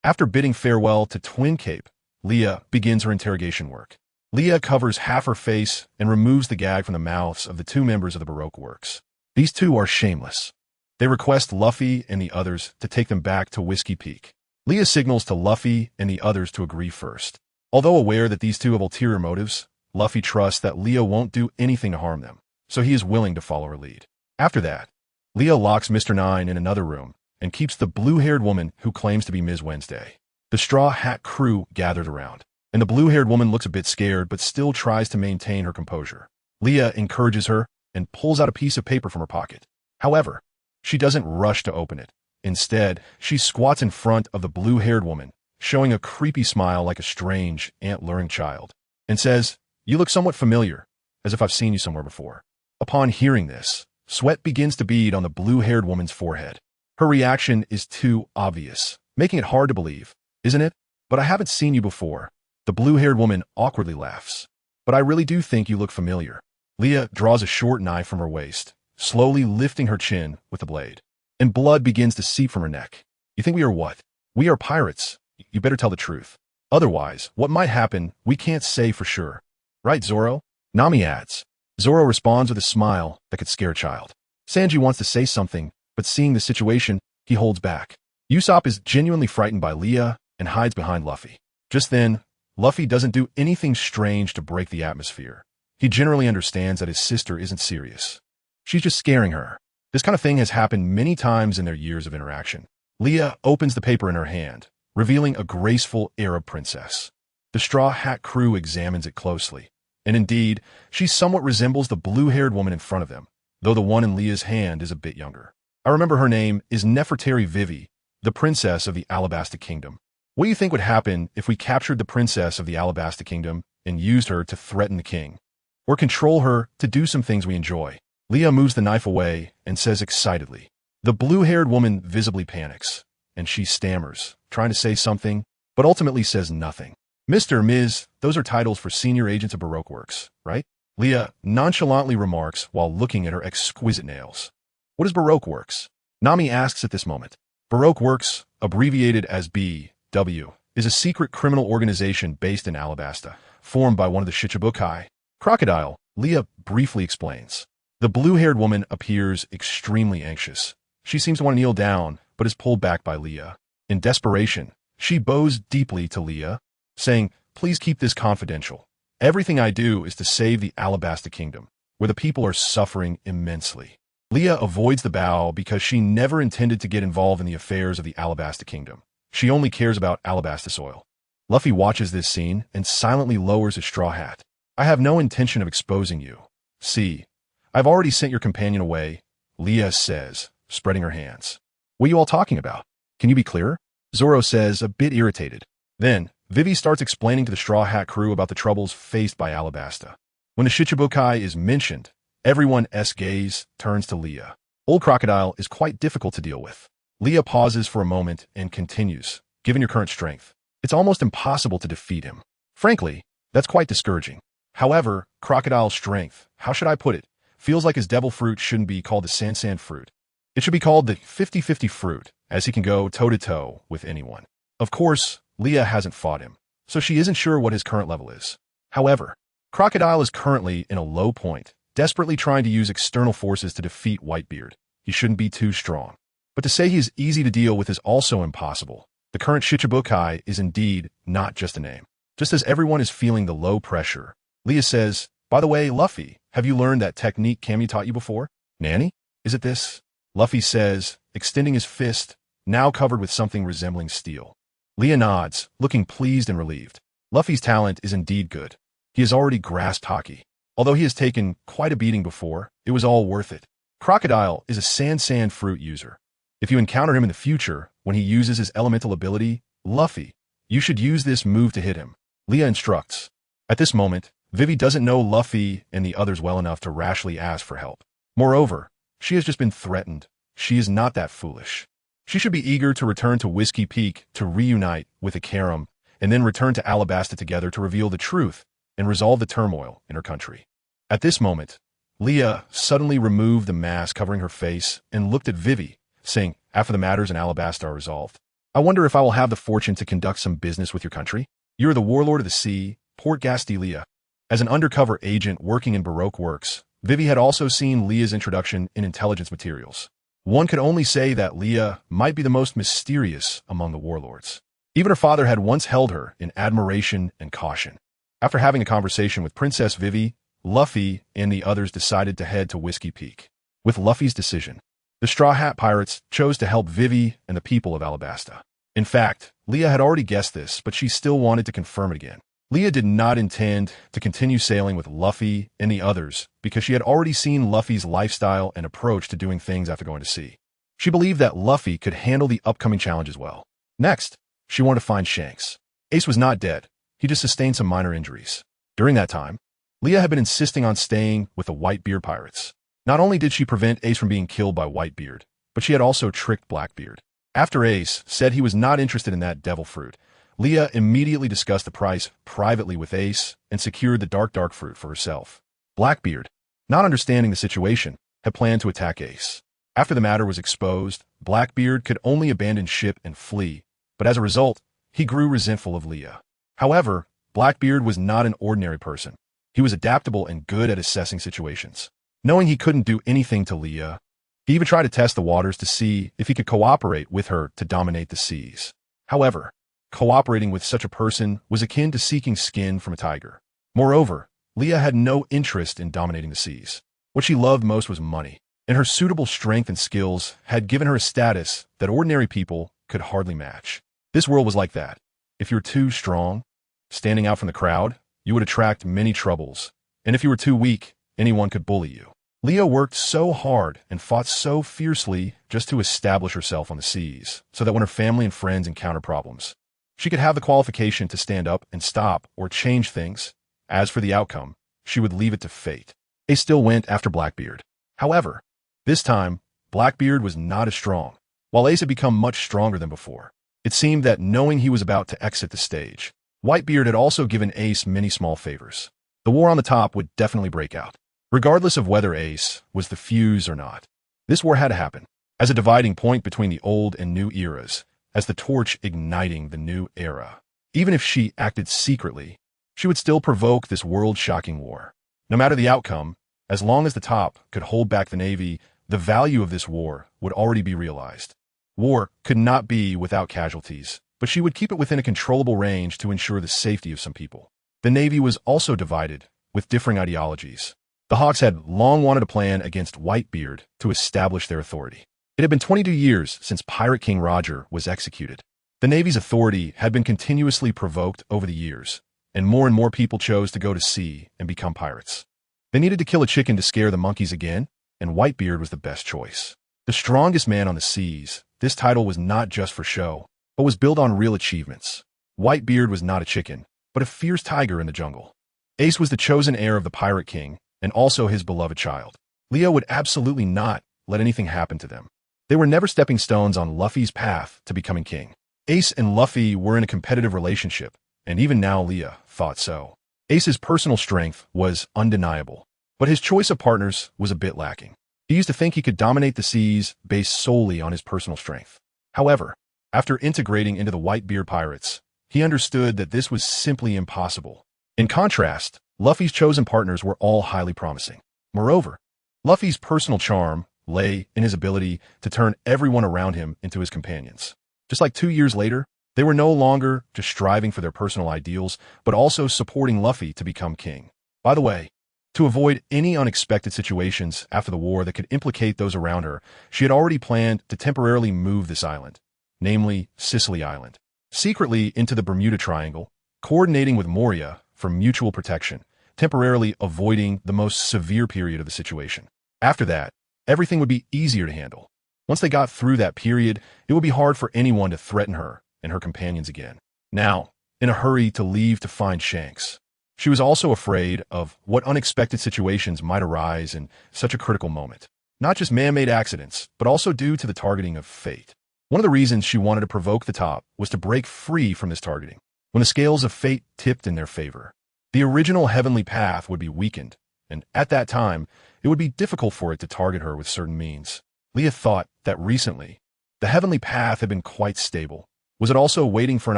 Speaker 1: After bidding farewell to Twin Cape, Leah begins her interrogation work. Leah covers half her face and removes the gag from the mouths of the two members of the Baroque works. These two are shameless. They request Luffy and the others to take them back to Whiskey Peak. Leah signals to Luffy and the others to agree first. Although aware that these two have ulterior motives, Luffy trusts that Leah won't do anything to harm them, so he is willing to follow her lead. After that, Leah locks Mr. Nine in another room and keeps the blue-haired woman who claims to be Ms. Wednesday. The Straw Hat crew gathered around, and the blue-haired woman looks a bit scared but still tries to maintain her composure. Leah encourages her and pulls out a piece of paper from her pocket. However, she doesn't rush to open it. Instead, she squats in front of the blue-haired woman, showing a creepy smile like a strange, ant-luring child, and says, "You look somewhat familiar, as if I've seen you somewhere before." Upon hearing this, sweat begins to bead on the blue-haired woman's forehead. Her reaction is too obvious, making it hard to believe, isn't it? "But I haven't seen you before." The blue-haired woman awkwardly laughs. "But I really do think you look familiar." Leah draws a short knife from her waist, slowly lifting her chin with the blade, and blood begins to seep from her neck. "You think we are what?" "We are pirates. You better tell the truth. Otherwise, what might happen, we can't say for sure. Right, Zoro?" Nami adds. Zoro responds with a smile that could scare a child. Sanji wants to say something, but seeing the situation, he holds back. Usopp is genuinely frightened by Leah and hides behind Luffy. Just then, Luffy doesn't do anything strange to break the atmosphere. He generally understands that his sister isn't serious. She's just scaring her. This kind of thing has happened many times in their years of interaction. Leah opens the paper in her hand, revealing a graceful Arab princess. The Straw Hat crew examines it closely, and indeed, she somewhat resembles the blue-haired woman in front of them, though the one in Leah's hand is a bit younger. I remember her name is Nefertari Vivi, the princess of the Alabasta Kingdom. What do you think would happen if we captured the princess of the Alabasta Kingdom and used her to threaten the king? Or control her to do some things we enjoy? Leah moves the knife away and says excitedly. The blue-haired woman visibly panics, and she stammers, trying to say something, but ultimately says nothing. "Mr. Ms., those are titles for senior agents of Baroque works, right?" Leah nonchalantly remarks while looking at her exquisite nails. "What is Baroque works?" Nami asks at this moment. Baroque works, abbreviated as BW, is a secret criminal organization based in Alabasta, formed by one of the Shichibukai. Crocodile, Leah briefly explains. The blue-haired woman appears extremely anxious. She seems to want to kneel down, but is pulled back by Leah. In desperation, she bows deeply to Leah, saying, "Please keep this confidential. Everything I do is to save the Alabasta Kingdom, where the people are suffering immensely." Leah avoids the bow because she never intended to get involved in the affairs of the Alabasta Kingdom. She only cares about Alabasta soil. Luffy watches this scene and silently lowers his straw hat. "I have no intention of exposing you. See, I've already sent your companion away," Leah says, spreading her hands. "What are you all talking about? Can you be clearer?" Zoro says, a bit irritated. Then, Vivi starts explaining to the Straw Hat crew about the troubles faced by Alabasta. When the Shichibukai is mentioned, everyone's gaze turns to Leah. Old Crocodile is quite difficult to deal with. Leah pauses for a moment and continues, "Given your current strength, It's almost impossible to defeat him. Frankly, that's quite discouraging. However, Crocodile's strength, how should I put it, feels like his devil fruit shouldn't be called the Sansan fruit. It should be called the 50-50 fruit, as he can go toe-to-toe with anyone. Of course, Leah hasn't fought him, so she isn't sure what his current level is. However, Crocodile is currently in a low point, desperately trying to use external forces to defeat Whitebeard. He shouldn't be too strong. But to say he is easy to deal with is also impossible. The current Shichibukai is indeed not just a name. Just as everyone is feeling the low pressure, Leah says, "By the way, Luffy, have you learned that technique Cammy taught you before? Nanny? Is it this?" Luffy says, extending his fist, now covered with something resembling steel. Leah nods, looking pleased and relieved. Luffy's talent is indeed good. He has already grasped Haki. Although he has taken quite a beating before, it was all worth it. Crocodile is a Sansan fruit user. If you encounter him in the future, when he uses his elemental ability, Luffy, you should use this move to hit him. Leah instructs. At this moment, Vivi doesn't know Luffy and the others well enough to rashly ask for help. Moreover, she has just been threatened. She is not that foolish. She should be eager to return to Whiskey Peak to reunite with Ikaram and then return to Alabasta together to reveal the truth and resolve the turmoil in her country. At this moment, Leah suddenly removed the mask covering her face and looked at Vivi, saying, "After the matters in Alabasta are resolved, I wonder if I will have the fortune to conduct some business with your country. You're the warlord of the sea, Port Gasti Leah." As an undercover agent working in Baroque works, Vivi had also seen Leah's introduction in intelligence materials. One could only say that Leah might be the most mysterious among the warlords. Even her father had once held her in admiration and caution. After having a conversation with Princess Vivi, Luffy and the others decided to head to Whiskey Peak. With Luffy's decision, the Straw Hat Pirates chose to help Vivi and the people of Alabasta. In fact, Leah had already guessed this, but she still wanted to confirm it again. Leah did not intend to continue sailing with Luffy and the others because she had already seen Luffy's lifestyle and approach to doing things after going to sea. She believed that Luffy could handle the upcoming challenge as well. Next, she wanted to find Shanks. Ace was not dead. He just sustained some minor injuries. During that time, Leah had been insisting on staying with the Whitebeard pirates. Not only did she prevent Ace from being killed by Whitebeard, but she had also tricked Blackbeard. After Ace said he was not interested in that devil fruit, Leah immediately discussed the price privately with Ace and secured the dark fruit for herself. Blackbeard, not understanding the situation, had planned to attack Ace. After the matter was exposed, Blackbeard could only abandon ship and flee, but as a result, he grew resentful of Leah. However, Blackbeard was not an ordinary person. He was adaptable and good at assessing situations. Knowing he couldn't do anything to Leah, he even tried to test the waters to see if he could cooperate with her to dominate the seas. However, cooperating with such a person was akin to seeking skin from a tiger. Moreover, Leah had no interest in dominating the seas. What she loved most was money, and her suitable strength and skills had given her a status that ordinary people could hardly match. This world was like that. If you were too strong, standing out from the crowd, you would attract many troubles, and if you were too weak, anyone could bully you. Leah worked so hard and fought so fiercely just to establish herself on the seas, so that when her family and friends encountered problems, she could have the qualification to stand up and stop or change things. As for the outcome, she would leave it to fate. Ace still went after Blackbeard. However, this time, Blackbeard was not as strong, while Ace had become much stronger than before. It seemed that knowing he was about to exit the stage, Whitebeard had also given Ace many small favors. The war on the top would definitely break out, regardless of whether Ace was the fuse or not. This war had to happen, as a dividing point between the old and new eras, as the torch igniting the new era. Even if she acted secretly, she would still provoke this world-shocking war. No matter the outcome, as long as the top could hold back the Navy, the value of this war would already be realized. War could not be without casualties, but she would keep it within a controllable range to ensure the safety of some people. The Navy was also divided, with differing ideologies. The Hawks had long wanted a plan against Whitebeard to establish their authority. It had been 22 years since Pirate King Roger was executed. The Navy's authority had been continuously provoked over the years, and more people chose to go to sea and become pirates. They needed to kill a chicken to scare the monkeys again, and Whitebeard was the best choice. The strongest man on the seas, this title was not just for show, but was built on real achievements. Whitebeard was not a chicken, but a fierce tiger in the jungle. Ace was the chosen heir of the Pirate King, and also his beloved child. Leah would absolutely not let anything happen to them. They were never stepping stones on Luffy's path to becoming king. Ace and Luffy were in a competitive relationship, and even now Leah thought so. Ace's personal strength was undeniable, but his choice of partners was a bit lacking. He used to think he could dominate the seas based solely on his personal strength. However, after integrating into the Whitebeard pirates, he understood that this was simply impossible. In contrast, Luffy's chosen partners were all highly promising. Moreover, Luffy's personal charm lay in his ability to turn everyone around him into his companions. Just like 2 years later, they were no longer just striving for their personal ideals, but also supporting Luffy to become king. By the way, to avoid any unexpected situations after the war that could implicate those around her, she had already planned to temporarily move this island, namely Sicily Island, secretly into the Bermuda Triangle, coordinating with Moria for mutual protection, temporarily avoiding the most severe period of the situation. After that, everything would be easier to handle. Once they got through that period, it would be hard for anyone to threaten her and her companions again. Now, in a hurry to leave to find Shanks, she was also afraid of what unexpected situations might arise in such a critical moment. Not just man-made accidents, but also due to the targeting of fate. One of the reasons she wanted to provoke the top was to break free from this targeting. When the scales of fate tipped in their favor, the original heavenly path would be weakened, and at that time, it would be difficult for it to target her with certain means. Leah thought that recently, the heavenly path had been quite stable. Was it also waiting for an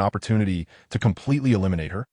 Speaker 1: opportunity to completely eliminate her?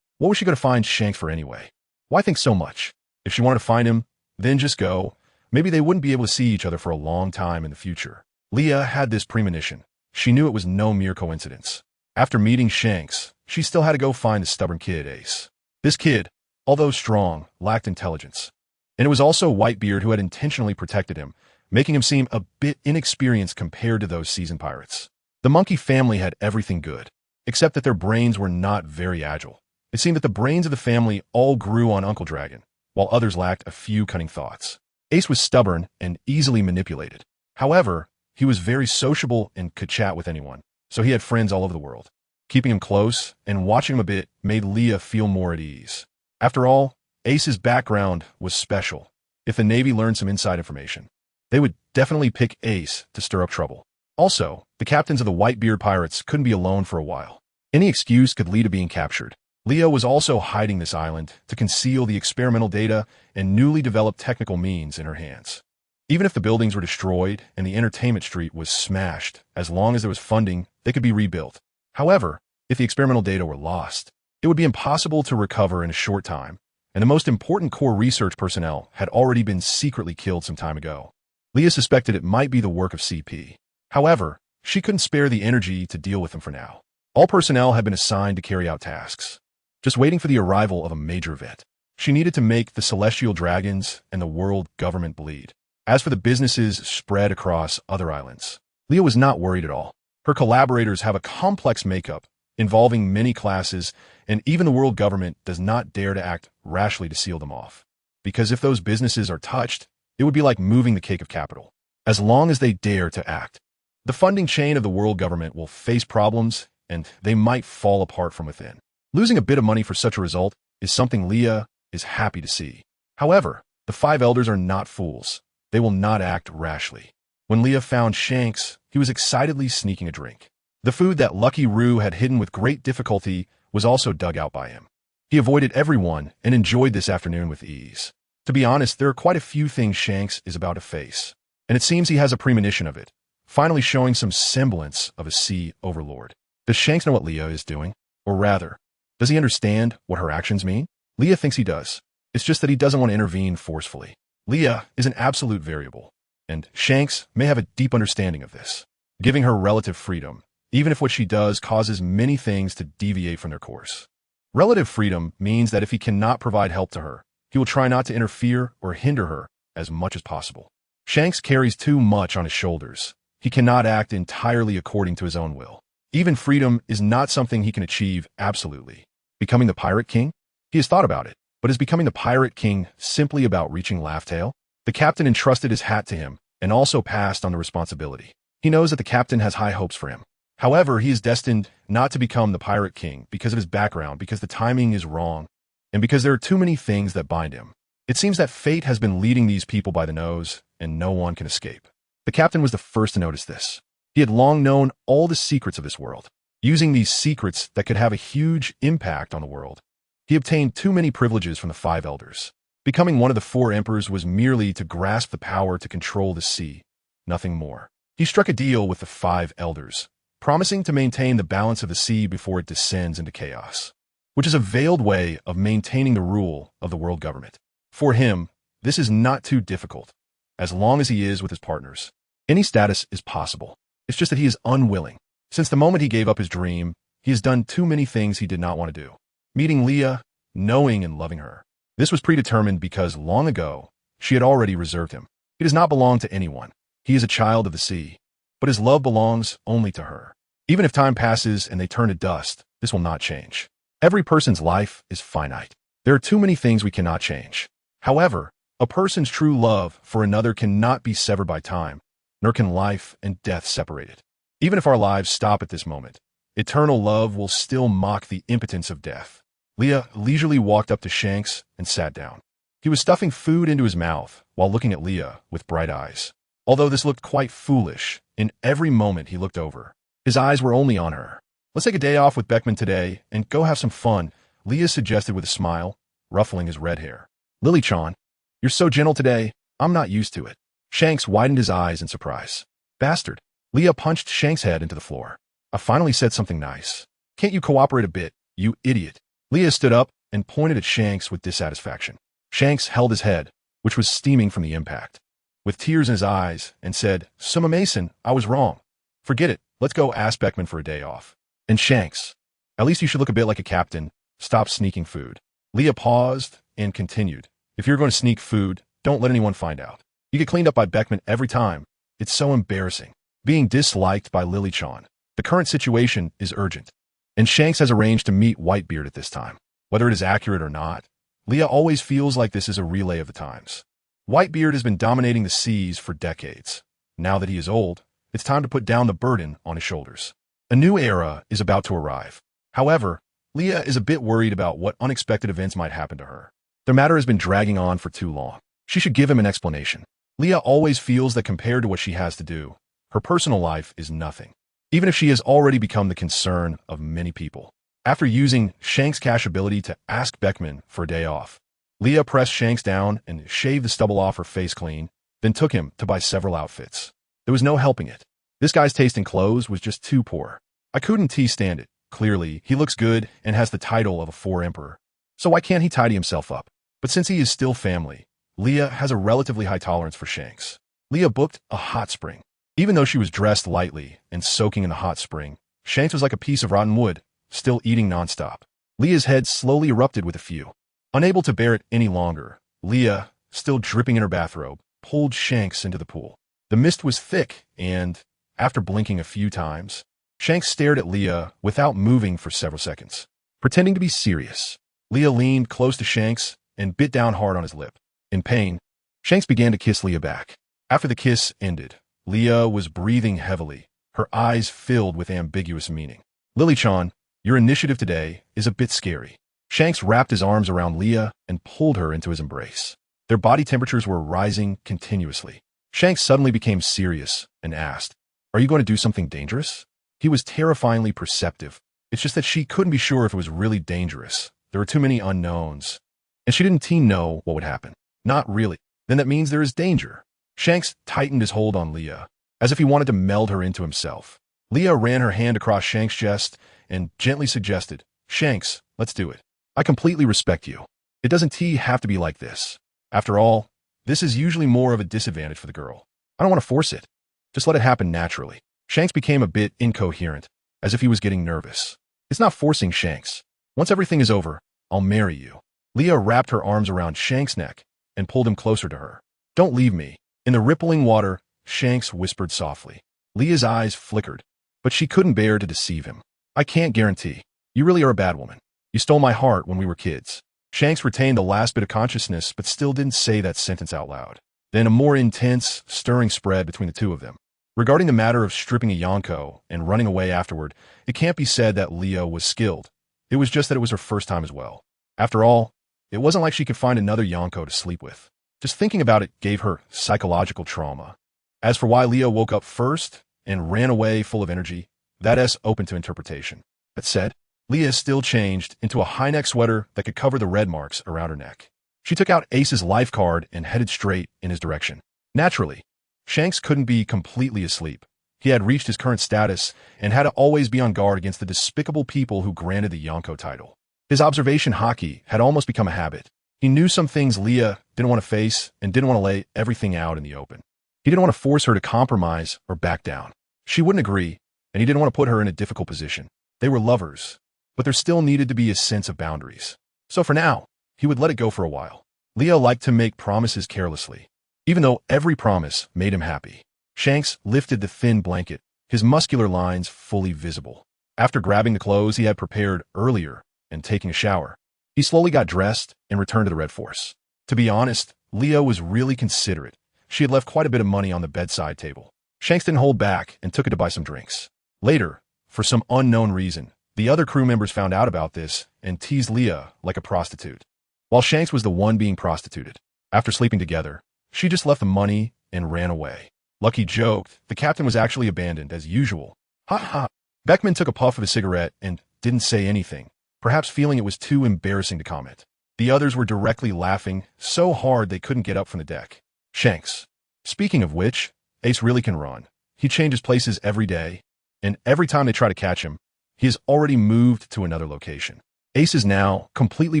Speaker 1: What was she going to find Shanks for anyway? Why think so much? If she wanted to find him, then just go. Maybe they wouldn't be able to see each other for a long time in the future. Leah had this premonition. She knew it was no mere coincidence. After meeting Shanks, she still had to go find the stubborn kid, Ace. This kid, although strong, lacked intelligence. And it was also Whitebeard who had intentionally protected him, making him seem a bit inexperienced compared to those seasoned pirates. The monkey family had everything good, except that their brains were not very agile. It seemed that the brains of the family all grew on Uncle Dragon, while others lacked a few cunning thoughts. Ace was stubborn and easily manipulated. However, he was very sociable and could chat with anyone, so he had friends all over the world. Keeping him close and watching him a bit made Leah feel more at ease. After all, Ace's background was special. If the Navy learned some inside information, they would definitely pick Ace to stir up trouble. Also, the captains of the Whitebeard pirates couldn't be alone for a while. Any excuse could lead to being captured. Leah was also hiding this island to conceal the experimental data and newly developed technical means in her hands. Even if the buildings were destroyed and the entertainment street was smashed, as long as there was funding, they could be rebuilt. However, if the experimental data were lost, it would be impossible to recover in a short time, and the most important core research personnel had already been secretly killed some time ago. Leah suspected it might be the work of CP. However, she couldn't spare the energy to deal with them for now. All personnel had been assigned to carry out tasks, just waiting for the arrival of a major event. She needed to make the celestial dragons and the world government bleed. As for the businesses spread across other islands, Leah was not worried at all. Her collaborators have a complex makeup involving many classes, and even the world government does not dare to act rashly to seal them off. Because if those businesses are touched, it would be like moving the cake of capital. As long as they dare to act, the funding chain of the world government will face problems, and they might fall apart from within. Losing a bit of money for such a result is something Leah is happy to see. However, the 5 elders are not fools. They will not act rashly. When Leah found Shanks, he was excitedly sneaking a drink. The food that Lucky Roo had hidden with great difficulty was also dug out by him. He avoided everyone and enjoyed this afternoon with ease. To be honest, there are quite a few things Shanks is about to face, and it seems he has a premonition of it, finally showing some semblance of a sea overlord. Does Shanks know what Leah is doing? Or rather, does he understand what her actions mean? Leah thinks he does. It's just that he doesn't want to intervene forcefully. Leah is an absolute variable, and Shanks may have a deep understanding of this, giving her relative freedom, even if what she does causes many things to deviate from their course. Relative freedom means that if he cannot provide help to her, he will try not to interfere or hinder her as much as possible. Shanks carries too much on his shoulders. He cannot act entirely according to his own will. Even freedom is not something he can achieve absolutely. Becoming the Pirate King? He has thought about it, but is becoming the Pirate King simply about reaching Laugh-Tale? The captain entrusted his hat to him and also passed on the responsibility. He knows that the captain has high hopes for him. However, he is destined not to become the Pirate King because of his background, because the timing is wrong, and because there are too many things that bind him. It seems that fate has been leading these people by the nose, and no one can escape. The captain was the first to notice this. He had long known all the secrets of this world. Using these secrets that could have a huge impact on the world, he obtained too many privileges from the five elders. Becoming one of the four emperors was merely to grasp the power to control the sea, nothing more. He struck a deal with the five elders, promising to maintain the balance of the sea before it descends into chaos, which is a veiled way of maintaining the rule of the world government. For him, this is not too difficult, as long as he is with his partners. Any status is possible. It's just that he is unwilling. Since the moment he gave up his dream, he has done too many things he did not want to do. Meeting Leah, knowing and loving her. This was predetermined because long ago, she had already reserved him. He does not belong to anyone. He is a child of the sea, but his love belongs only to her. Even if time passes and they turn to dust, this will not change. Every person's life is finite. There are too many things we cannot change. However, a person's true love for another cannot be severed by time, nor can life and death separate it. Even if our lives stop at this moment, eternal love will still mock the impotence of death. Leah leisurely walked up to Shanks and sat down. He was stuffing food into his mouth while looking at Leah with bright eyes. Although this looked quite foolish, in every moment he looked over, his eyes were only on her. Let's take a day off with Beckman today and go have some fun, Leah suggested with a smile, ruffling his red hair. Lily-chan, you're so gentle today, I'm not used to it. Shanks widened his eyes in surprise. Bastard. Leah punched Shanks' head into the floor. I finally said something nice. Can't you cooperate a bit, you idiot? Leah stood up and pointed at Shanks with dissatisfaction. Shanks held his head, which was steaming from the impact, with tears in his eyes, and said, Summa Mason, I was wrong. Forget it, let's go ask Beckman for a day off. And Shanks, at least you should look a bit like a captain. Stop sneaking food. Leah paused and continued. If you're going to sneak food, don't let anyone find out. You get cleaned up by Beckman every time. It's so embarrassing. Being disliked by Lily-chan. The current situation is urgent, and Shanks has arranged to meet Whitebeard at this time. Whether it is accurate or not, Leah always feels like this is a relay of the times. Whitebeard has been dominating the seas for decades. Now that he is old, it's time to put down the burden on his shoulders. A new era is about to arrive. However, Leah is a bit worried about what unexpected events might happen to her. The matter has been dragging on for too long. She should give him an explanation. Leah always feels that compared to what she has to do, her personal life is nothing, even if she has already become the concern of many people. After using Shanks' cash ability to ask Beckman for a day off, Leah pressed Shanks down and shaved the stubble off her face clean, then took him to buy several outfits. There was no helping it. This guy's taste in clothes was just too poor. I couldn't stand it. Clearly, he looks good and has the title of a four-emperor. So why can't he tidy himself up? But since he is still family, Leah has a relatively high tolerance for Shanks. Leah booked a hot spring. Even though she was dressed lightly and soaking in the hot spring, Shanks was like a piece of rotten wood, still eating nonstop. Leah's head slowly erupted with a few. Unable to bear it any longer, Leah, still dripping in her bathrobe, pulled Shanks into the pool. The mist was thick and, after blinking a few times, Shanks stared at Leah without moving for several seconds, pretending to be serious. Leah leaned close to Shanks and bit down hard on his lip. In pain, Shanks began to kiss Leah back. After the kiss ended, Leah was breathing heavily, her eyes filled with ambiguous meaning. Lily-chan, your initiative today is a bit scary. Shanks wrapped his arms around Leah and pulled her into his embrace. Their body temperatures were rising continuously. Shanks suddenly became serious and asked, Are you going to do something dangerous? He was terrifyingly perceptive. It's just that she couldn't be sure if it was really dangerous. There were too many unknowns. And she didn't know what would happen. Not really. Then that means there is danger. Shanks tightened his hold on Leah, as if he wanted to meld her into himself. Leah ran her hand across Shanks' chest and gently suggested, Shanks, let's do it. I completely respect you. It doesn't have to be like this. After all, this is usually more of a disadvantage for the girl. I don't want to force it. Just let it happen naturally. Shanks became a bit incoherent, as if he was getting nervous. It's not forcing Shanks. Once everything is over, I'll marry you. Leah wrapped her arms around Shanks' neck and pulled him closer to her. Don't leave me. In the rippling water, Shanks whispered softly. Leah's eyes flickered, but she couldn't bear to deceive him. I can't guarantee. You really are a bad woman. You stole my heart when we were kids. Shanks retained the last bit of consciousness, but still didn't say that sentence out loud. Then a more intense, stirring spread between the two of them. Regarding the matter of stripping a Yonko and running away afterward, it can't be said that Leah was skilled. It was just that it was her first time as well. After all, it wasn't like she could find another Yonko to sleep with. Just thinking about it gave her psychological trauma. As for why Leah woke up first, and ran away full of energy. That's open to interpretation. That said, Leah still changed into a high-neck sweater that could cover the red marks around her neck. She took out Ace's life card and headed straight in his direction. Naturally, Shanks couldn't be completely asleep. He had reached his current status and had to always be on guard against the despicable people who granted the Yonko title. His observation hockey had almost become a habit. He knew some things Leah didn't want to face and didn't want to lay everything out in the open. He didn't want to force her to compromise or back down. She wouldn't agree, and he didn't want to put her in a difficult position. They were lovers, but there still needed to be a sense of boundaries. So for now, he would let it go for a while. Leah liked to make promises carelessly, even though every promise made him happy. Shanks lifted the thin blanket, his muscular lines fully visible. After grabbing the clothes he had prepared earlier and taking a shower, he slowly got dressed and returned to the Red Force. To be honest, Leah was really considerate. She had left quite a bit of money on the bedside table. Shanks didn't hold back and took it to buy some drinks. Later, for some unknown reason, the other crew members found out about this and teased Leah like a prostitute, while Shanks was the one being prostituted. After sleeping together, she just left the money and ran away. Lucky joked, the captain was actually abandoned as usual. Ha ha. Beckman took a puff of his cigarette and didn't say anything, perhaps feeling it was too embarrassing to comment. The others were directly laughing so hard they couldn't get up from the deck. Shanks. Speaking of which, Ace really can run. He changes places every day, and every time they try to catch him, he has already moved to another location. Ace is now completely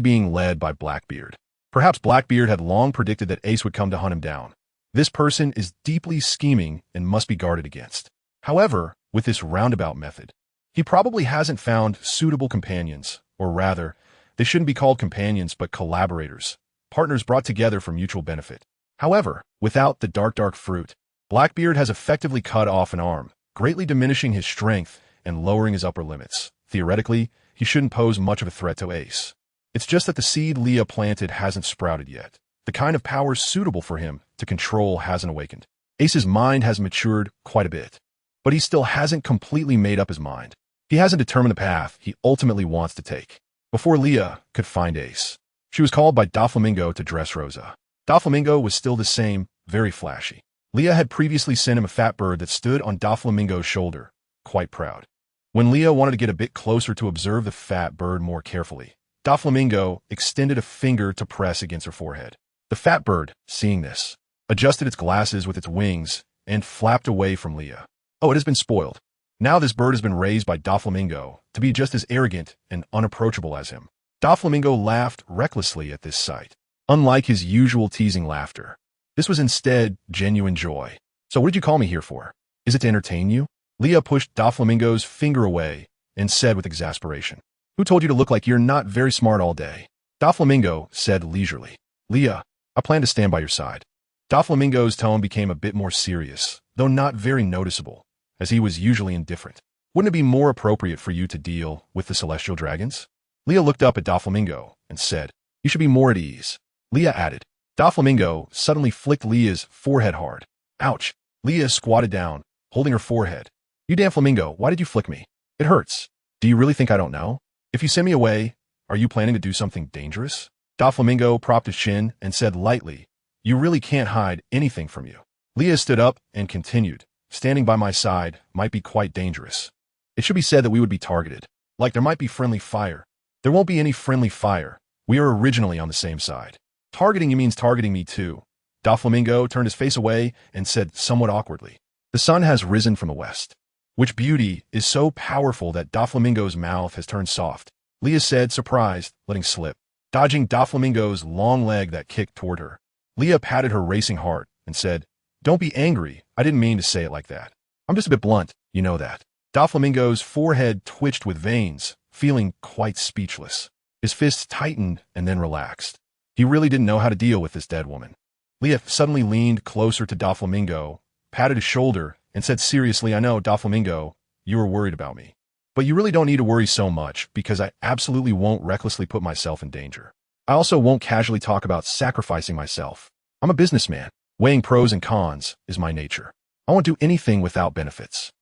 Speaker 1: being led by Blackbeard. Perhaps Blackbeard had long predicted that Ace would come to hunt him down. This person is deeply scheming and must be guarded against. However, with this roundabout method, he probably hasn't found suitable companions, or rather, they shouldn't be called companions but collaborators, partners brought together for mutual benefit. However, without the dark fruit, Blackbeard has effectively cut off an arm, greatly diminishing his strength and lowering his upper limits. Theoretically, he shouldn't pose much of a threat to Ace. It's just that the seed Leah planted hasn't sprouted yet. The kind of power suitable for him to control hasn't awakened. Ace's mind has matured quite a bit, but he still hasn't completely made up his mind. He hasn't determined the path he ultimately wants to take. Before Leah could find Ace, she was called by Doflamingo to Dressrosa. Doflamingo was still the same, very flashy. Leah had previously sent him a fat bird that stood on Doflamingo's shoulder, quite proud. When Leah wanted to get a bit closer to observe the fat bird more carefully, Doflamingo extended a finger to press against her forehead. The fat bird, seeing this, adjusted its glasses with its wings and flapped away from Leah. Oh, it has been spoiled. Now this bird has been raised by Doflamingo to be just as arrogant and unapproachable as him. Doflamingo laughed recklessly at this sight. Unlike his usual teasing laughter, this was instead genuine joy. So what did you call me here for? Is it to entertain you? Leah pushed Doflamingo's finger away and said with exasperation, "Who told you to look like you're not very smart all day?" Doflamingo said leisurely, "Leah, I plan to stand by your side." Doflamingo's tone became a bit more serious, though not very noticeable, as he was usually indifferent. "Wouldn't it be more appropriate for you to deal with the celestial dragons?" Leah looked up at Doflamingo and said, "You should be more at ease." Leah added. Doflamingo suddenly flicked Leah's forehead hard. Ouch. Leah squatted down, holding her forehead. "You damn flamingo, why did you flick me? It hurts. Do you really think I don't know? If you send me away, are you planning to do something dangerous?" Doflamingo propped his chin and said lightly, "You really can't hide anything from you." Leah stood up and continued, "Standing by my side might be quite dangerous. It should be said that we would be targeted. Like there might be friendly fire. There won't be any friendly fire. We are originally on the same side." "Targeting you means targeting me too." Doflamingo turned his face away and said somewhat awkwardly, "The sun has risen from the west." Which beauty is so powerful that Doflamingo's mouth has turned soft. Leah said, surprised, letting slip, dodging Doflamingo's long leg that kicked toward her. Leah patted her racing heart and said, "Don't be angry. I didn't mean to say it like that. I'm just a bit blunt, you know that." Doflamingo's forehead twitched with veins, feeling quite speechless. His fists tightened and then relaxed. He really didn't know how to deal with this dead woman. Leah suddenly leaned closer to Doflamingo, patted his shoulder, and said seriously, "I know, Doflamingo, you were worried about me. But you really don't need to worry so much because I absolutely won't recklessly put myself in danger. I also won't casually talk about sacrificing myself. I'm a businessman. Weighing pros and cons is my nature. I won't do anything without benefits."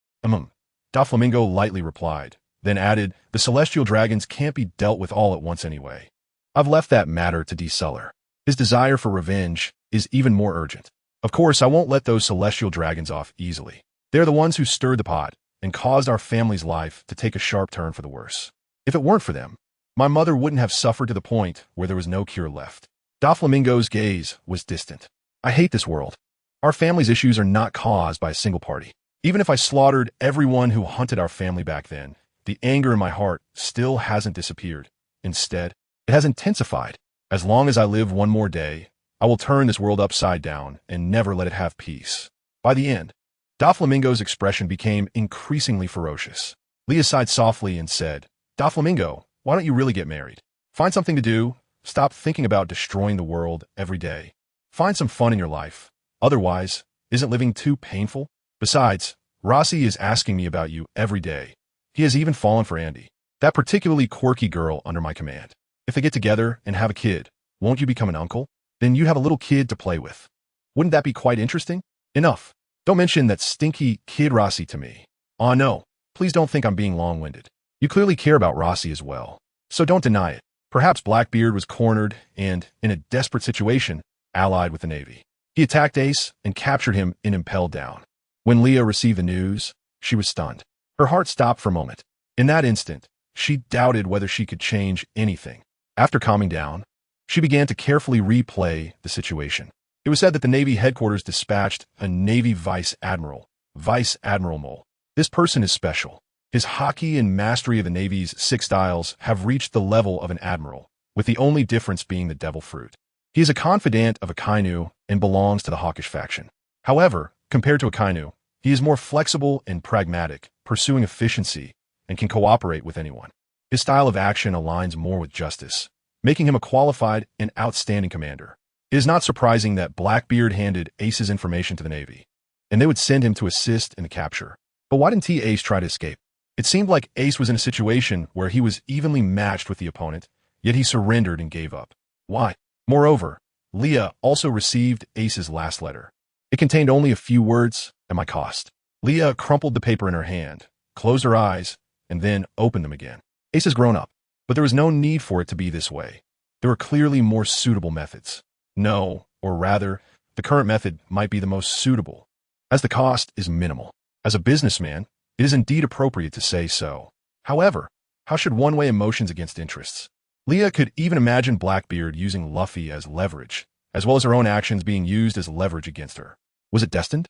Speaker 1: Doflamingo lightly replied, then added, "The celestial dragons can't be dealt with all at once anyway. I've left that matter to Desuller. His desire for revenge is even more urgent. Of course, I won't let those celestial dragons off easily. They're the ones who stirred the pot and caused our family's life to take a sharp turn for the worse. If it weren't for them, my mother wouldn't have suffered to the point where there was no cure left. Doflamingo's gaze was distant. I hate this world. Our family's issues are not caused by a single party. Even if I slaughtered everyone who hunted our family back then, the anger in my heart still hasn't disappeared. Instead, it has intensified. As long as I live one more day, I will turn this world upside down and never let it have peace. By the end, Doflamingo's expression became increasingly ferocious. Leah sighed softly and said, Doflamingo, why don't you really get married? Find something to do. Stop thinking about destroying the world every day. Find some fun in your life. Otherwise, isn't living too painful? Besides, Rossi is asking me about you every day. He has even fallen for Andy, that particularly quirky girl under my command. If they get together and have a kid, won't you become an uncle? Then you have a little kid to play with. Wouldn't that be quite interesting? Enough. Don't mention that stinky kid Rossi to me. Aw no, please don't think I'm being long-winded. You clearly care about Rossi as well, so don't deny it. Perhaps Blackbeard was cornered and, in a desperate situation, allied with the Navy. He attacked Ace and captured him and impelled down. When Leah received the news, she was stunned. Her heart stopped for a moment. In that instant, she doubted whether she could change anything. After calming down, she began to carefully replay the situation. It was said that the Navy headquarters dispatched a Navy Vice Admiral, Vice Admiral Mole. This person is special. His hockey and mastery of the Navy's 6 styles have reached the level of an admiral, with the only difference being the devil fruit. He is a confidant of Akainu and belongs to the hawkish faction. However, compared to Akainu, he is more flexible and pragmatic, pursuing efficiency, and can cooperate with anyone. His style of action aligns more with justice, making him a qualified and outstanding commander. It is not surprising that Blackbeard handed Ace's information to the Navy, and they would send him to assist in the capture. But why didn't Ace try to escape? It seemed like Ace was in a situation where he was evenly matched with the opponent, yet he surrendered and gave up. Why? Moreover, Leah also received Ace's last letter. It contained only a few words at my cost. Leah crumpled the paper in her hand, closed her eyes, and then opened them again. Ace has grown up, but there was no need for it to be this way. There were clearly more suitable methods. No, or rather, the current method might be the most suitable, as the cost is minimal. As a businessman, it is indeed appropriate to say so. However, how should one weigh emotions against interests? Leah could even imagine Blackbeard using Luffy as leverage, as well as her own actions being used as leverage against her. Was it destined?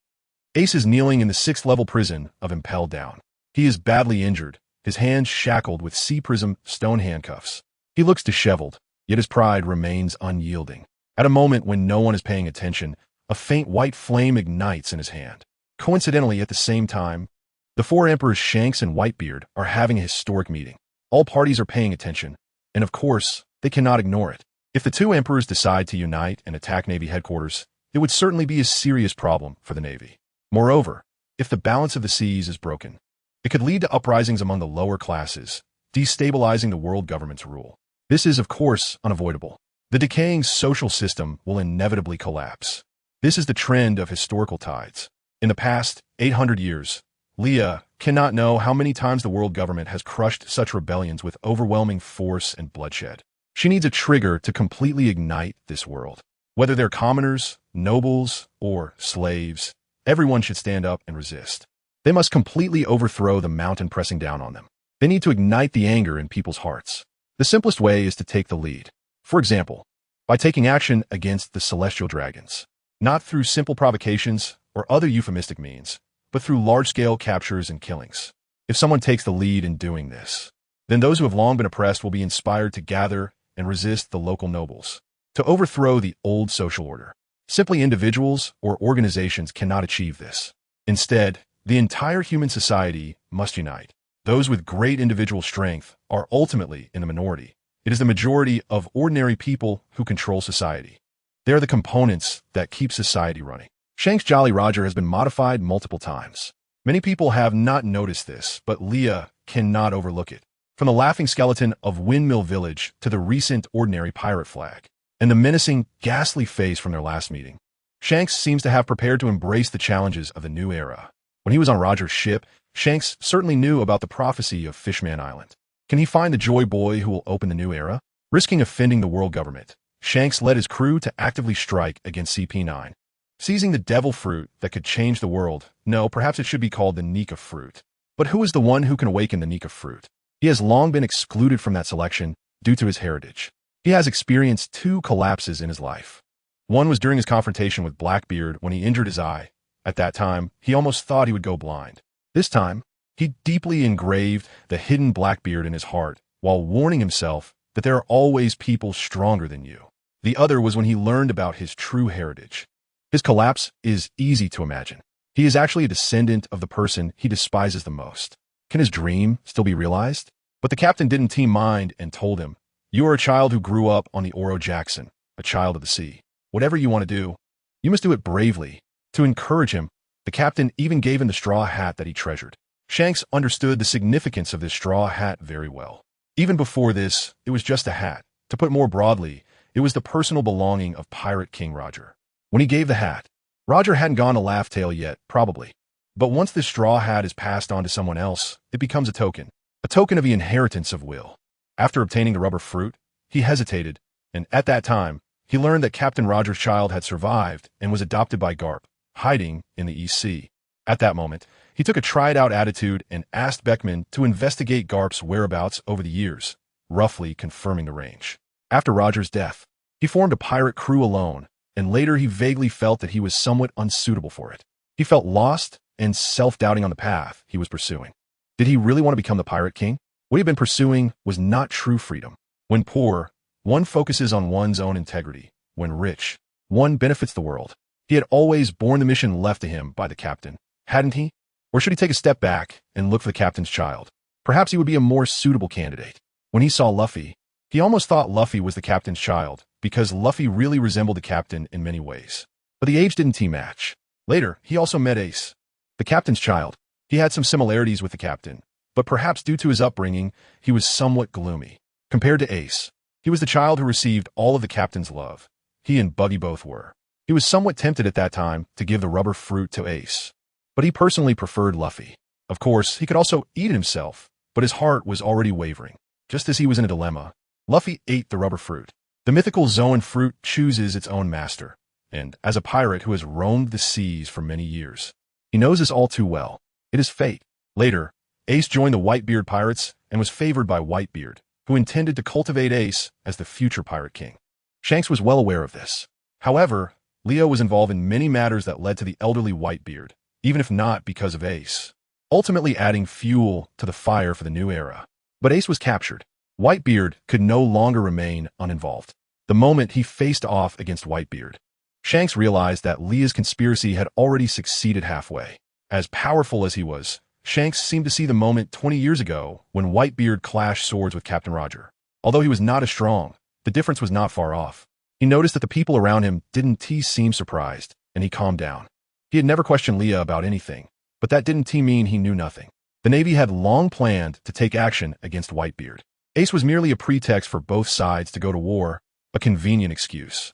Speaker 1: Ace is kneeling in the 6th-level prison of Impelled Down. He is badly injured, his hands shackled with C-Prism stone handcuffs. He looks disheveled, yet his pride remains unyielding. At a moment when no one is paying attention, a faint white flame ignites in his hand. Coincidentally, at the same time, the 4 emperors Shanks and Whitebeard are having a historic meeting. All parties are paying attention, and of course, they cannot ignore it. If the 2 emperors decide to unite and attack Navy headquarters, it would certainly be a serious problem for the Navy. Moreover, if the balance of the seas is broken, it could lead to uprisings among the lower classes, destabilizing the world government's rule. This is, of course, unavoidable. The decaying social system will inevitably collapse. This is the trend of historical tides. In the past 800 years, Leah cannot know how many times the world government has crushed such rebellions with overwhelming force and bloodshed. She needs a trigger to completely ignite this world. Whether they're commoners, nobles, or slaves, everyone should stand up and resist. They must completely overthrow the mountain pressing down on them. They need to ignite the anger in people's hearts. The simplest way is to take the lead. For example, by taking action against the celestial dragons, not through simple provocations or other euphemistic means, but through large-scale captures and killings. If someone takes the lead in doing this, then those who have long been oppressed will be inspired to gather and resist the local nobles, to overthrow the old social order. Simply individuals or organizations cannot achieve this. Instead, the entire human society must unite. Those with great individual strength are ultimately in the minority. It is the majority of ordinary people who control society. They are the components that keep society running. Shanks' Jolly Roger has been modified multiple times. Many people have not noticed this, but Leah cannot overlook it. From the laughing skeleton of Windmill Village to the recent ordinary pirate flag, and the menacing, ghastly face from their last meeting, Shanks seems to have prepared to embrace the challenges of the new era. When he was on Roger's ship, Shanks certainly knew about the prophecy of Fishman Island. Can he find the Joy Boy who will open the new era? Risking offending the world government, Shanks led his crew to actively strike against CP9. seizing the devil fruit that could change the world. No, perhaps it should be called the Nika fruit. But who is the one who can awaken the Nika fruit? He has long been excluded from that selection due to his heritage. He has experienced two collapses in his life. One was during his confrontation with Blackbeard when he injured his eye. At that time, he almost thought he would go blind. This time, he deeply engraved the hidden Blackbeard in his heart while warning himself that there are always people stronger than you. The other was when he learned about his true heritage. His collapse is easy to imagine. He is actually a descendant of the person he despises the most. Can his dream still be realized? But the captain didn't team mind and told him, "You are a child who grew up on the Oro Jackson, a child of the sea. Whatever you want to do, you must do it bravely." To encourage him, the captain even gave him the straw hat that he treasured. Shanks understood the significance of this straw hat very well. Even before this, it was just a hat. To put more broadly, it was the personal belonging of Pirate King Roger. When he gave the hat, Roger hadn't gone to Laugh Tale yet, probably. But once this straw hat is passed on to someone else, it becomes a token of the inheritance of will. After obtaining the rubber fruit, he hesitated, and at that time, he learned that Captain Roger's child had survived and was adopted by Garp, hiding in the East Sea. At that moment, he took a tried-out attitude and asked Beckman to investigate Garp's whereabouts over the years, roughly confirming the range. After Roger's death, he formed a pirate crew alone, and later he vaguely felt that he was somewhat unsuitable for it. He felt lost and self-doubting on the path he was pursuing. Did he really want to become the Pirate King? What he had been pursuing was not true freedom. When poor, one focuses on one's own integrity. When rich, one benefits the world. He had always borne the mission left to him by the captain, hadn't he? Or should he take a step back and look for the captain's child? Perhaps he would be a more suitable candidate. When he saw Luffy, he almost thought Luffy was the captain's child, because Luffy really resembled the captain in many ways. But the age didn't match. Later, he also met Ace, the captain's child. He had some similarities with the captain, but perhaps due to his upbringing, he was somewhat gloomy. Compared to Ace, he was the child who received all of the captain's love. He and Buggy both were. He was somewhat tempted at that time to give the rubber fruit to Ace, but he personally preferred Luffy. Of course, he could also eat it himself, but his heart was already wavering. Just as he was in a dilemma, Luffy ate the rubber fruit. The mythical Zoan fruit chooses its own master, and as a pirate who has roamed the seas for many years, he knows this all too well. It is fate. Later, Ace joined the Whitebeard pirates and was favored by Whitebeard, who intended to cultivate Ace as the future Pirate King. Shanks was well aware of this. However, Leo was involved in many matters that led to the elderly Whitebeard, even if not because of Ace, ultimately adding fuel to the fire for the new era. But Ace was captured. Whitebeard could no longer remain uninvolved. The moment he faced off against Whitebeard, Shanks realized that Leah's conspiracy had already succeeded halfway. As powerful as he was, Shanks seemed to see the moment 20 years ago when Whitebeard clashed swords with Captain Roger. Although he was not as strong, the difference was not far off. He noticed that the people around him didn't seem surprised, and he calmed down. He had never questioned Leah about anything, but that didn't mean he knew nothing. The Navy had long planned to take action against Whitebeard. Ace was merely a pretext for both sides to go to war, a convenient excuse.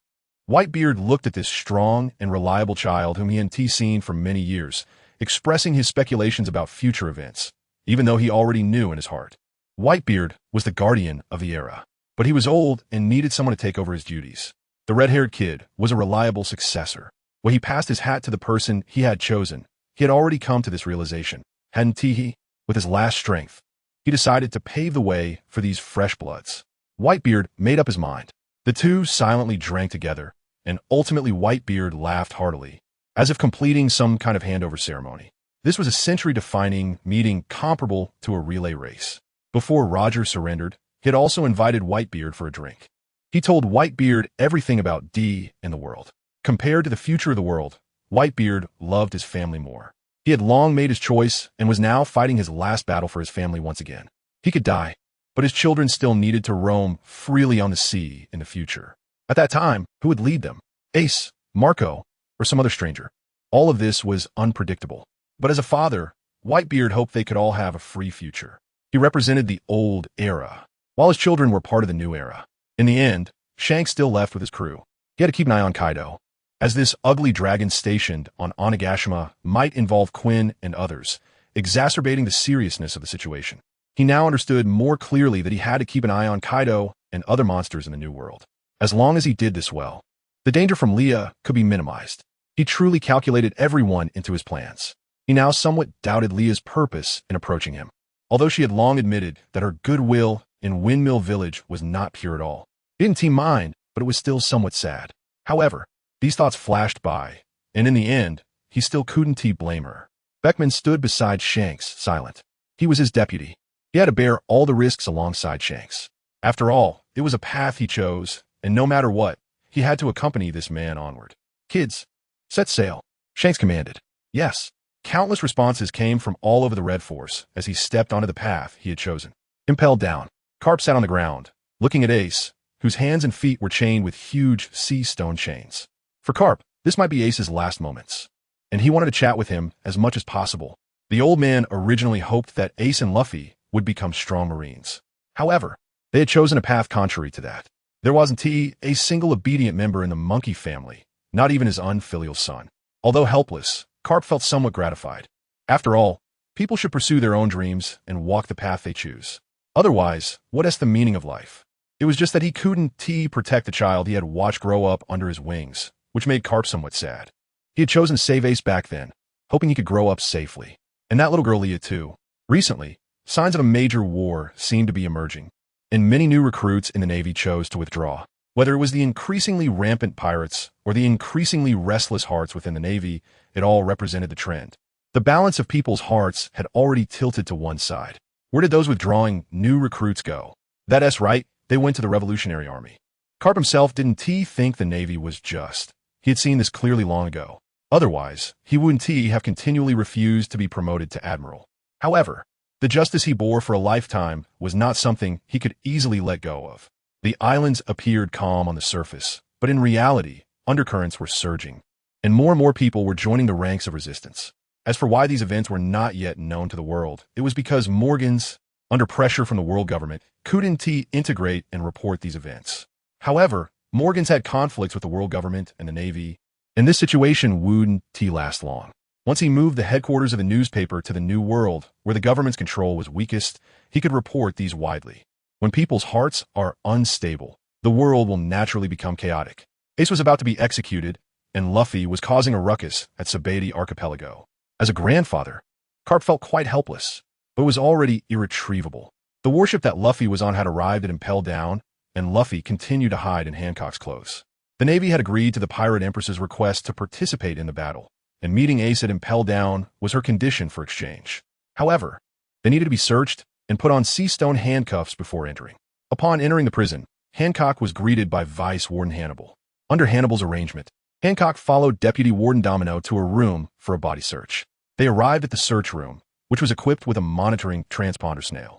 Speaker 1: Whitebeard looked at this strong and reliable child whom he hadn't seen for many years, expressing his speculations about future events, even though he already knew in his heart. Whitebeard was the guardian of the era, but he was old and needed someone to take over his duties. The red-haired kid was a reliable successor. When he passed his hat to the person he had chosen, he had already come to this realization, hadn't he? With his last strength, he decided to pave the way for these fresh bloods. Whitebeard made up his mind. The two silently drank together, and ultimately Whitebeard laughed heartily, as if completing some kind of handover ceremony. This was a century-defining meeting comparable to a relay race. Before Roger surrendered, he had also invited Whitebeard for a drink. He told Whitebeard everything about D and the world. Compared to the future of the world, Whitebeard loved his family more. He had long made his choice and was now fighting his last battle for his family once again. He could die, but his children still needed to roam freely on the sea in the future. At that time, who would lead them? Ace, Marco, or some other stranger? All of this was unpredictable. But as a father, Whitebeard hoped they could all have a free future. He represented the old era, while his children were part of the new era. In the end, Shanks still left with his crew. He had to keep an eye on Kaido, as this ugly dragon stationed on Onigashima might involve Quinn and others, exacerbating the seriousness of the situation. He now understood more clearly that he had to keep an eye on Kaido and other monsters in the New World. As long as he did this well, the danger from Leah could be minimized. He truly calculated everyone into his plans. He now somewhat doubted Leah's purpose in approaching him, although she had long admitted that her goodwill in Windmill Village was not pure at all. Didn't he mind, but it was still somewhat sad. However, these thoughts flashed by, and in the end, he still couldn't blame her. Beckman stood beside Shanks, silent. He was his deputy. He had to bear all the risks alongside Shanks. After all, it was a path he chose, and no matter what, he had to accompany this man onward. Kids, set sail, Shanks commanded. Yes. Countless responses came from all over the Red Force as he stepped onto the path he had chosen. Impelled down, Carp sat on the ground, looking at Ace, whose hands and feet were chained with huge sea stone chains. For Carp, this might be Ace's last moments, and he wanted to chat with him as much as possible. The old man originally hoped that Ace and Luffy would become strong Marines. However, they had chosen a path contrary to that. There wasn't a single obedient member in the monkey family, not even his unfilial son. Although helpless, Carp felt somewhat gratified. After all, people should pursue their own dreams and walk the path they choose. Otherwise, what is the meaning of life? It was just that he couldn't protect the child he had watched grow up under his wings, which made Carp somewhat sad. He had chosen to save Ace back then, hoping he could grow up safely. And that little girl Leah too. Recently, signs of a major war seemed to be emerging, and many new recruits in the Navy chose to withdraw. Whether it was the increasingly rampant pirates or the increasingly restless hearts within the Navy, it all represented the trend. The balance of people's hearts had already tilted to one side. Where did those withdrawing new recruits go? That's right, they went to the Revolutionary Army. Carp himself didn't think the Navy was just. He had seen this clearly long ago. Otherwise, he wouldn't have continually refused to be promoted to admiral. However, the justice he bore for a lifetime was not something he could easily let go of. The islands appeared calm on the surface, but in reality, undercurrents were surging, and more people were joining the ranks of resistance. As for why these events were not yet known to the world, it was because Morgans, under pressure from the world government, couldn't integrate and report these events. However, Morgans had conflicts with the world government and the Navy, and this situation wouldn't last long. Once he moved the headquarters of the newspaper to the New World, where the government's control was weakest, he could report these widely. When people's hearts are unstable, the world will naturally become chaotic. Ace was about to be executed, and Luffy was causing a ruckus at Sabeti Archipelago. As a grandfather, Carp felt quite helpless, but was already irretrievable. The warship that Luffy was on had arrived at Impel Down, and Luffy continued to hide in Hancock's clothes. The Navy had agreed to the Pirate Empress's request to participate in the battle, and meeting Ace at Impel Down was her condition for exchange. However, they needed to be searched and put on sea stone handcuffs before entering. Upon entering the prison, Hancock was greeted by Vice Warden Hannibal. Under Hannibal's arrangement, Hancock followed Deputy Warden Domino to a room for a body search. They arrived at the search room, which was equipped with a monitoring transponder snail.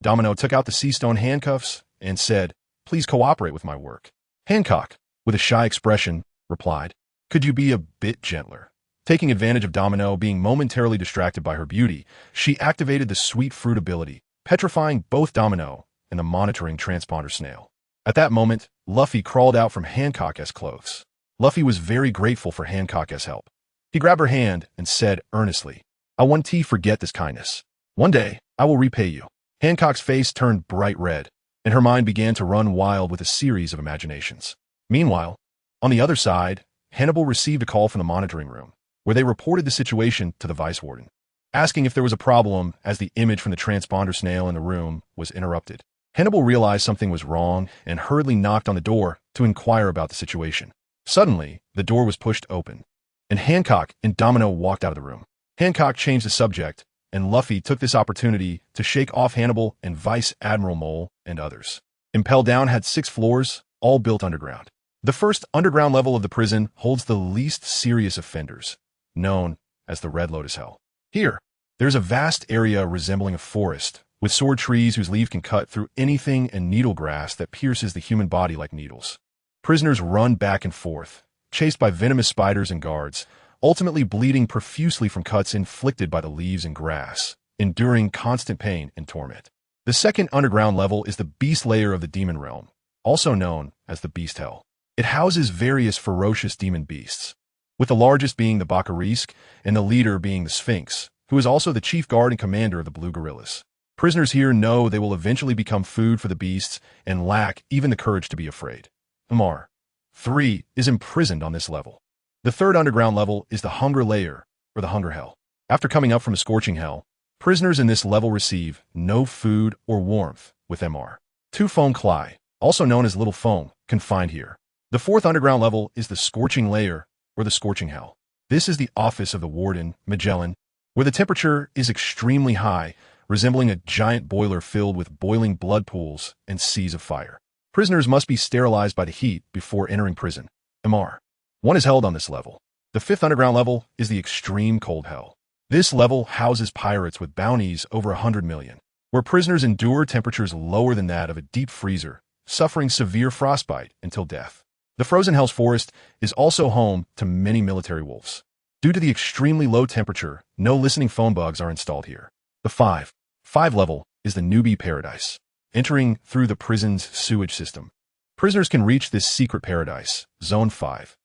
Speaker 1: Domino took out the sea stone handcuffs and said, "Please cooperate with my work." Hancock, with a shy expression, replied, "Could you be a bit gentler?" Taking advantage of Domino being momentarily distracted by her beauty, she activated the sweet fruit ability, petrifying both Domino and the monitoring transponder snail. At that moment, Luffy crawled out from Hancock's clothes. Luffy was very grateful for Hancock's help. He grabbed her hand and said earnestly, "I won't forget this kindness. One day, I will repay you." Hancock's face turned bright red, and her mind began to run wild with a series of imaginations. Meanwhile, on the other side, Hannibal received a call from the monitoring room, where they reported the situation to the Vice Warden, asking if there was a problem as the image from the transponder snail in the room was interrupted. Hannibal realized something was wrong and hurriedly knocked on the door to inquire about the situation. Suddenly, the door was pushed open, and Hancock and Domino walked out of the room. Hancock changed the subject, and Luffy took this opportunity to shake off Hannibal and Vice Admiral Mole and others. Impel Down had 6 floors, all built underground. The first underground level of the prison holds the least serious offenders, known as the Red Lotus Hell. Here, there's a vast area resembling a forest, with sword trees whose leaves can cut through anything and needle grass that pierces the human body like needles. Prisoners run back and forth, chased by venomous spiders and guards, ultimately bleeding profusely from cuts inflicted by the leaves and grass, enduring constant pain and torment. The second underground level is the beast layer of the demon realm, also known as the Beast Hell. It houses various ferocious demon beasts, with the largest being the Bakarisk and the leader being the Sphinx, who is also the chief guard and commander of the Blue Gorillas. Prisoners here know they will eventually become food for the beasts and lack even the courage to be afraid. Amar 3 is imprisoned on this level. The third underground level is the hunger layer, or the hunger hell. After coming up from a scorching hell, prisoners in this level receive no food or warmth with MR. Two foam clay, also known as little foam, confined here. The fourth underground level is the scorching layer, or the scorching hell. This is the office of the warden, Magellan, where the temperature is extremely high, resembling a giant boiler filled with boiling blood pools and seas of fire. Prisoners must be sterilized by the heat before entering prison. MR. One is held on this level. The fifth underground level is the extreme cold hell. This level houses pirates with bounties over 100 million, where prisoners endure temperatures lower than that of a deep freezer, suffering severe frostbite until death. The frozen hell's forest is also home to many military wolves. Due to the extremely low temperature, no listening phone bugs are installed here. The 5 level is the newbie paradise. Entering through the prison's sewage system, prisoners can reach this secret paradise, Zone 5,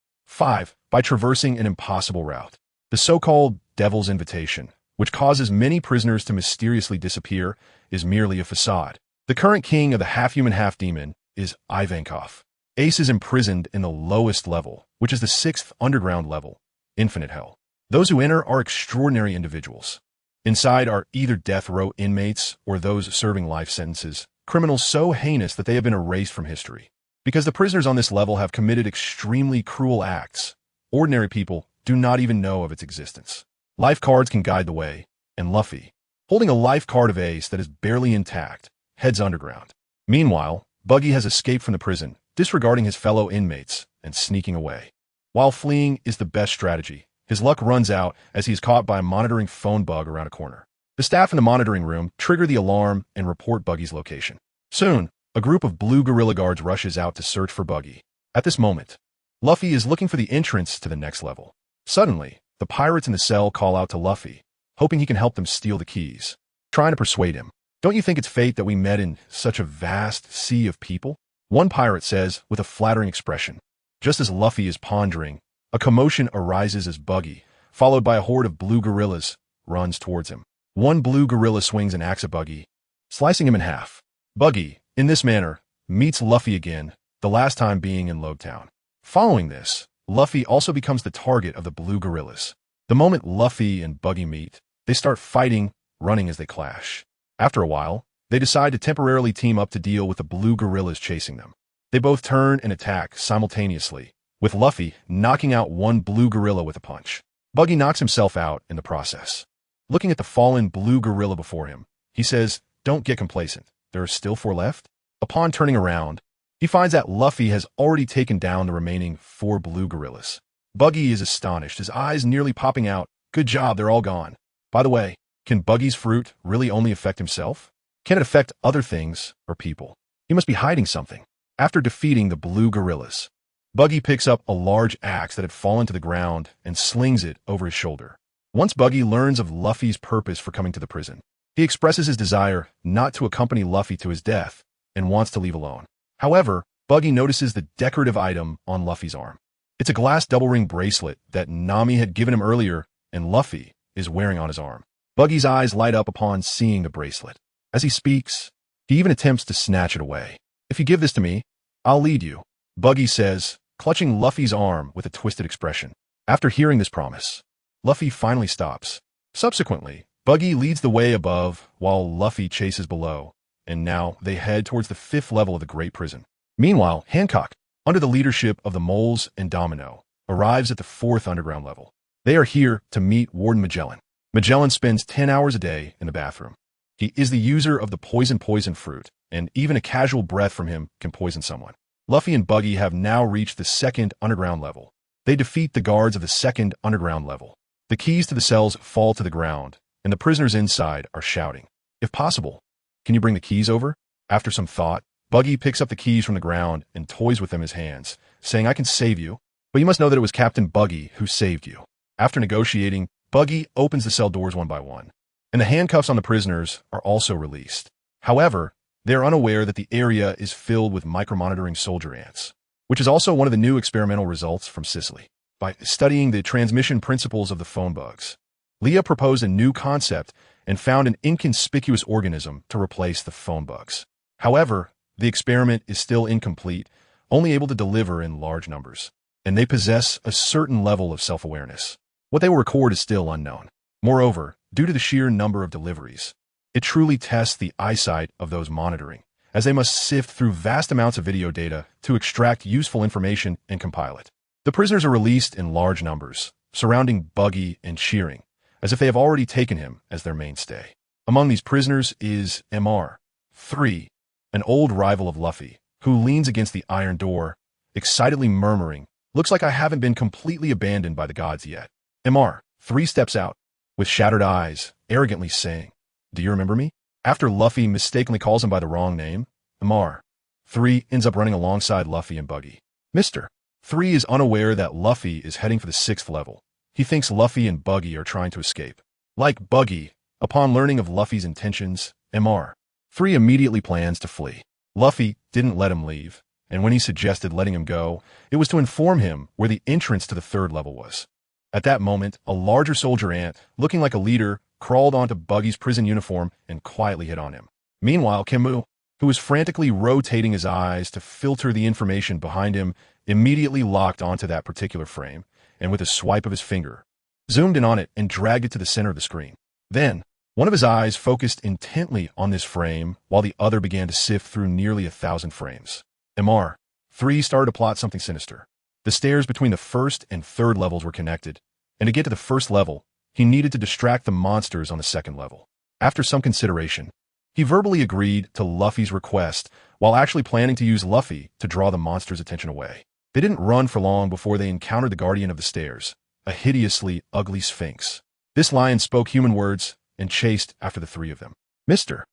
Speaker 1: by traversing an impossible route. The so-called Devil's Invitation, which causes many prisoners to mysteriously disappear, is merely a facade. The current king of the half-human, half-demon is Ivankov. Ace is imprisoned in the lowest level, which is the 6th underground level, Infinite Hell. Those who enter are extraordinary individuals. Inside are either death row inmates or those serving life sentences, criminals so heinous that they have been erased from history. Because the prisoners on this level have committed extremely cruel acts, ordinary people do not even know of its existence. Life cards can guide the way, and Luffy, holding a life card of Ace that is barely intact, heads underground. Meanwhile, Buggy has escaped from the prison, disregarding his fellow inmates and sneaking away. While fleeing is the best strategy, his luck runs out as he is caught by a monitoring phone bug around a corner. The staff in the monitoring room trigger the alarm and report Buggy's location. Soon, a group of blue gorilla guards rushes out to search for Buggy. At this moment, Luffy is looking for the entrance to the next level. Suddenly, the pirates in the cell call out to Luffy, hoping he can help them steal the keys. Trying to persuade him. Don't you think it's fate that we met in such a vast sea of people? One pirate says with a flattering expression. Just as Luffy is pondering, a commotion arises as Buggy, followed by a horde of blue gorillas, runs towards him. One blue gorilla swings an axe at Buggy, slicing him in half. Buggy, in this manner, meets Luffy again, the last time being in Lobetown. Following this, Luffy also becomes the target of the blue gorillas. The moment Luffy and Buggy meet, they start fighting, running as they clash. After a while, they decide to temporarily team up to deal with the blue gorillas chasing them. They both turn and attack simultaneously, with Luffy knocking out one blue gorilla with a punch. Buggy knocks himself out in the process. Looking at the fallen blue gorilla before him, he says, "Don't get complacent. There are still 4 left." Upon turning around, he finds that Luffy has already taken down the remaining 4 blue gorillas. Buggy is astonished, his eyes nearly popping out. Good job, they're all gone. By the way, can Buggy's fruit really only affect himself? Can it affect other things or people? He must be hiding something. After defeating the blue gorillas, Buggy picks up a large axe that had fallen to the ground and slings it over his shoulder. Once Buggy learns of Luffy's purpose for coming to the prison, he expresses his desire not to accompany Luffy to his death and wants to leave alone. However, Buggy notices the decorative item on Luffy's arm. It's a glass double ring bracelet that Nami had given him earlier and Luffy is wearing on his arm. Buggy's eyes light up upon seeing the bracelet. As he speaks, he even attempts to snatch it away. "If you give this to me, I'll lead you," Buggy says, clutching Luffy's arm with a twisted expression. After hearing this promise, Luffy finally stops. Subsequently, Buggy leads the way above while Luffy chases below, and now they head towards the 5th level of the Great Prison. Meanwhile, Hancock, under the leadership of the Moles and Domino, arrives at the 4th underground level. They are here to meet Warden Magellan. Magellan spends 10 hours a day in the bathroom. He is the user of the poison fruit, and even a casual breath from him can poison someone. Luffy and Buggy have now reached the 2nd underground level. They defeat the guards of the 2nd underground level. The keys to the cells fall to the ground, and the prisoners inside are shouting, "If possible, can you bring the keys over?" After some thought, Buggy picks up the keys from the ground and toys with them in his hands, saying, "I can save you, but you must know that it was Captain Buggy who saved you." After negotiating, Buggy opens the cell doors one by one, and the handcuffs on the prisoners are also released. However, they are unaware that the area is filled with micromonitoring soldier ants, which is also one of the new experimental results from Sicily. By studying the transmission principles of the phone bugs, Leah proposed a new concept and found an inconspicuous organism to replace the phone bugs. However, the experiment is still incomplete, only able to deliver in large numbers. and they possess a certain level of self-awareness. What they will record is still unknown. Moreover, due to the sheer number of deliveries, it truly tests the eyesight of those monitoring, as they must sift through vast amounts of video data to extract useful information and compile it. The prisoners are released in large numbers, surrounding Buggy and cheering, as if they have already taken him as their mainstay. Among these prisoners is MR3, an old rival of Luffy, who leans against the iron door, excitedly murmuring, "Looks like I haven't been completely abandoned by the gods yet." MR3 steps out, with shattered eyes, arrogantly saying, "Do you remember me?" After Luffy mistakenly calls him by the wrong name, MR3 ends up running alongside Luffy and Buggy. Mr. 3 is unaware that Luffy is heading for the 6th level. He thinks Luffy and Buggy are trying to escape. Like Buggy, upon learning of Luffy's intentions, MR3 immediately plans to flee. Luffy didn't let him leave, and when he suggested letting him go, it was to inform him where the entrance to the 3rd level was. At that moment, a larger soldier ant, looking like a leader, crawled onto Buggy's prison uniform and quietly hit on him. Meanwhile, Kimu, who was frantically rotating his eyes to filter the information behind him, immediately locked onto that particular frame, and with a swipe of his finger, zoomed in on it and dragged it to the center of the screen. Then, one of his eyes focused intently on this frame, while the other began to sift through nearly 1,000 frames. MR3 started to plot something sinister. The stairs between the 1st and 3rd levels were connected, and to get to the 1st level, he needed to distract the monsters on the 2nd level. After some consideration, he verbally agreed to Luffy's request, while actually planning to use Luffy to draw the monsters' attention away. They didn't run for long before they encountered the guardian of the stairs, a hideously ugly sphinx. This lion spoke human words and chased after the 3 of them. Mr.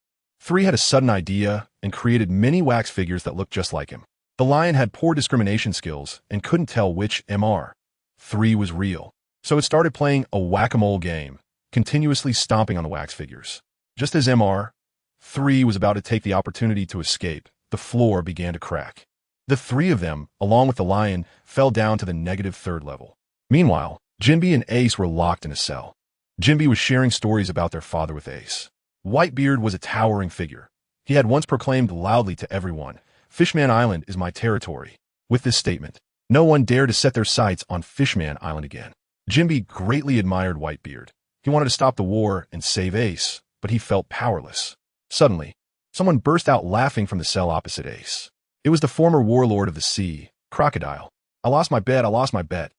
Speaker 1: 3 had a sudden idea and created many wax figures that looked just like him. The lion had poor discrimination skills and couldn't tell which MR3 was real, so it started playing a whack-a-mole game, continuously stomping on the wax figures. Just as MR3 was about to take the opportunity to escape, the floor began to crack. The 3 of them, along with the lion, fell down to the -3rd level. Meanwhile, Jinbe and Ace were locked in a cell. Jinbe was sharing stories about their father with Ace. Whitebeard was a towering figure. He had once proclaimed loudly to everyone, "Fishman Island is my territory." With this statement, no one dared to set their sights on Fishman Island again. Jinbe greatly admired Whitebeard. He wanted to stop the war and save Ace, but he felt powerless. Suddenly, someone burst out laughing from the cell opposite Ace. It was the former warlord of the sea, Crocodile. "I lost my bet, I lost my bet."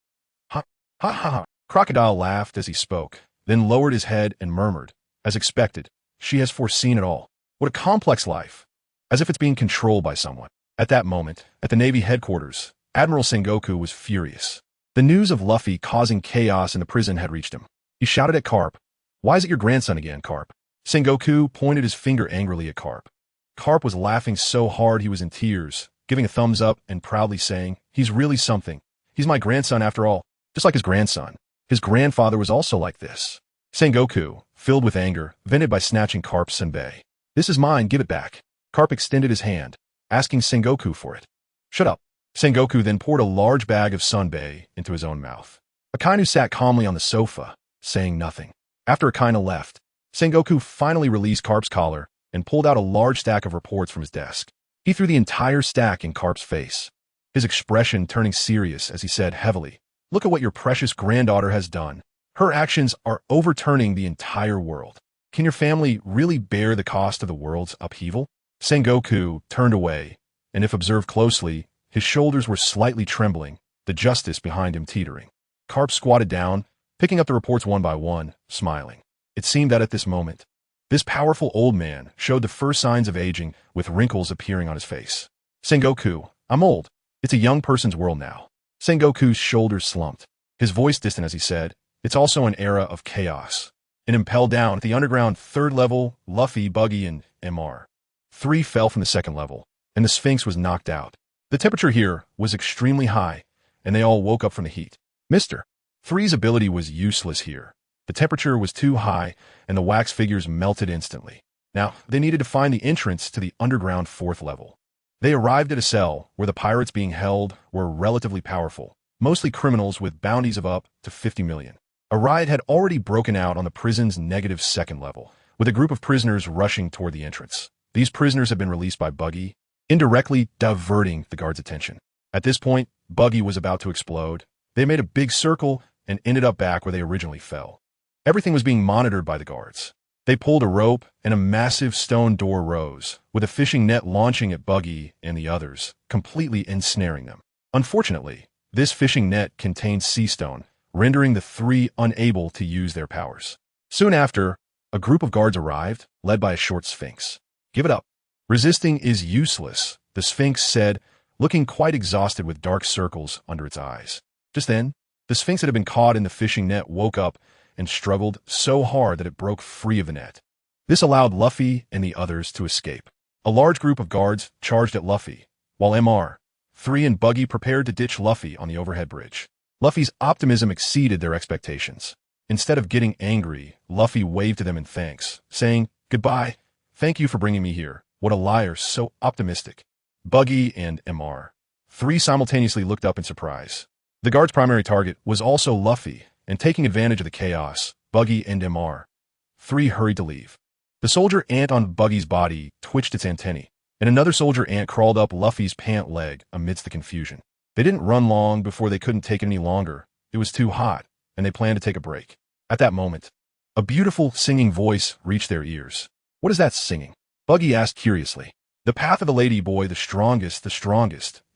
Speaker 1: Ha, ha, ha, ha. Crocodile laughed as he spoke, then lowered his head and murmured, "As expected, she has foreseen it all. What a complex life." As if it's being controlled by someone. At that moment, at the Navy headquarters, Admiral Sengoku was furious. The news of Luffy causing chaos in the prison had reached him. He shouted at Carp, "Why is it your grandson again, Carp?" Sengoku pointed his finger angrily at Carp. Carp was laughing so hard he was in tears, giving a thumbs up and proudly saying, "He's really something. He's my grandson after all, just like his grandson. His grandfather was also like this." Sengoku, filled with anger, vented by snatching Carp's senbei. "This is mine, give it back." Carp extended his hand, asking Sengoku for it. "Shut up." Sengoku then poured a large bag of senbei into his own mouth. Akainu sat calmly on the sofa, saying nothing. After Akainu left, Sengoku finally released Carp's collar and pulled out a large stack of reports from his desk. He threw the entire stack in Carp's face, his expression turning serious as he said heavily, "Look at what your precious granddaughter has done. Her actions are overturning the entire world. Can your family really bear the cost of the world's upheaval?" Sengoku turned away, and if observed closely, his shoulders were slightly trembling, the justice behind him teetering. Carp squatted down, picking up the reports one by one, smiling. It seemed that at this moment, this powerful old man showed the first signs of aging, with wrinkles appearing on his face. "Sengoku, I'm old. It's a young person's world now." Sengoku's shoulders slumped, his voice distant as he said, "It's also an era of chaos." And impelled down at the underground 3rd level, Luffy, Buggy, and MR3 fell from the 2nd level, and the Sphinx was knocked out. The temperature here was extremely high, and they all woke up from the heat. Mr. 3's ability was useless here. The temperature was too high, and the wax figures melted instantly. Now, they needed to find the entrance to the underground 4th level. They arrived at a cell where the pirates being held were relatively powerful, mostly criminals with bounties of up to 50 million. A riot had already broken out on the prison's -2nd level, with a group of prisoners rushing toward the entrance. These prisoners had been released by Buggy, indirectly diverting the guards' attention. At this point, Buggy was about to explode. They made a big circle and ended up back where they originally fell. Everything was being monitored by the guards. They pulled a rope and a massive stone door rose, with a fishing net launching at Buggy and the others, completely ensnaring them. Unfortunately, this fishing net contained sea stone, rendering the three unable to use their powers. Soon after, a group of guards arrived, led by a short Sphinx. "Give it up. Resisting is useless," the Sphinx said, looking quite exhausted with dark circles under its eyes. Just then, the Sphinx that had been caught in the fishing net woke up and struggled so hard that it broke free of the net. This allowed Luffy and the others to escape. A large group of guards charged at Luffy, while MR3 and Buggy prepared to ditch Luffy on the overhead bridge. Luffy's optimism exceeded their expectations. Instead of getting angry, Luffy waved to them in thanks, saying, "Goodbye. Thank you for bringing me here. What a liar, so optimistic." Buggy and MR3 simultaneously looked up in surprise. The guard's primary target was also Luffy, and taking advantage of the chaos, Buggy and MR3 hurried to leave. The soldier ant on Buggy's body twitched its antennae, and another soldier ant crawled up Luffy's pant leg amidst the confusion. They didn't run long before they couldn't take it any longer. It was too hot, and they planned to take a break. At that moment, a beautiful singing voice reached their ears. "What is that singing?" Buggy asked curiously. "The path of the lady boy, the strongest,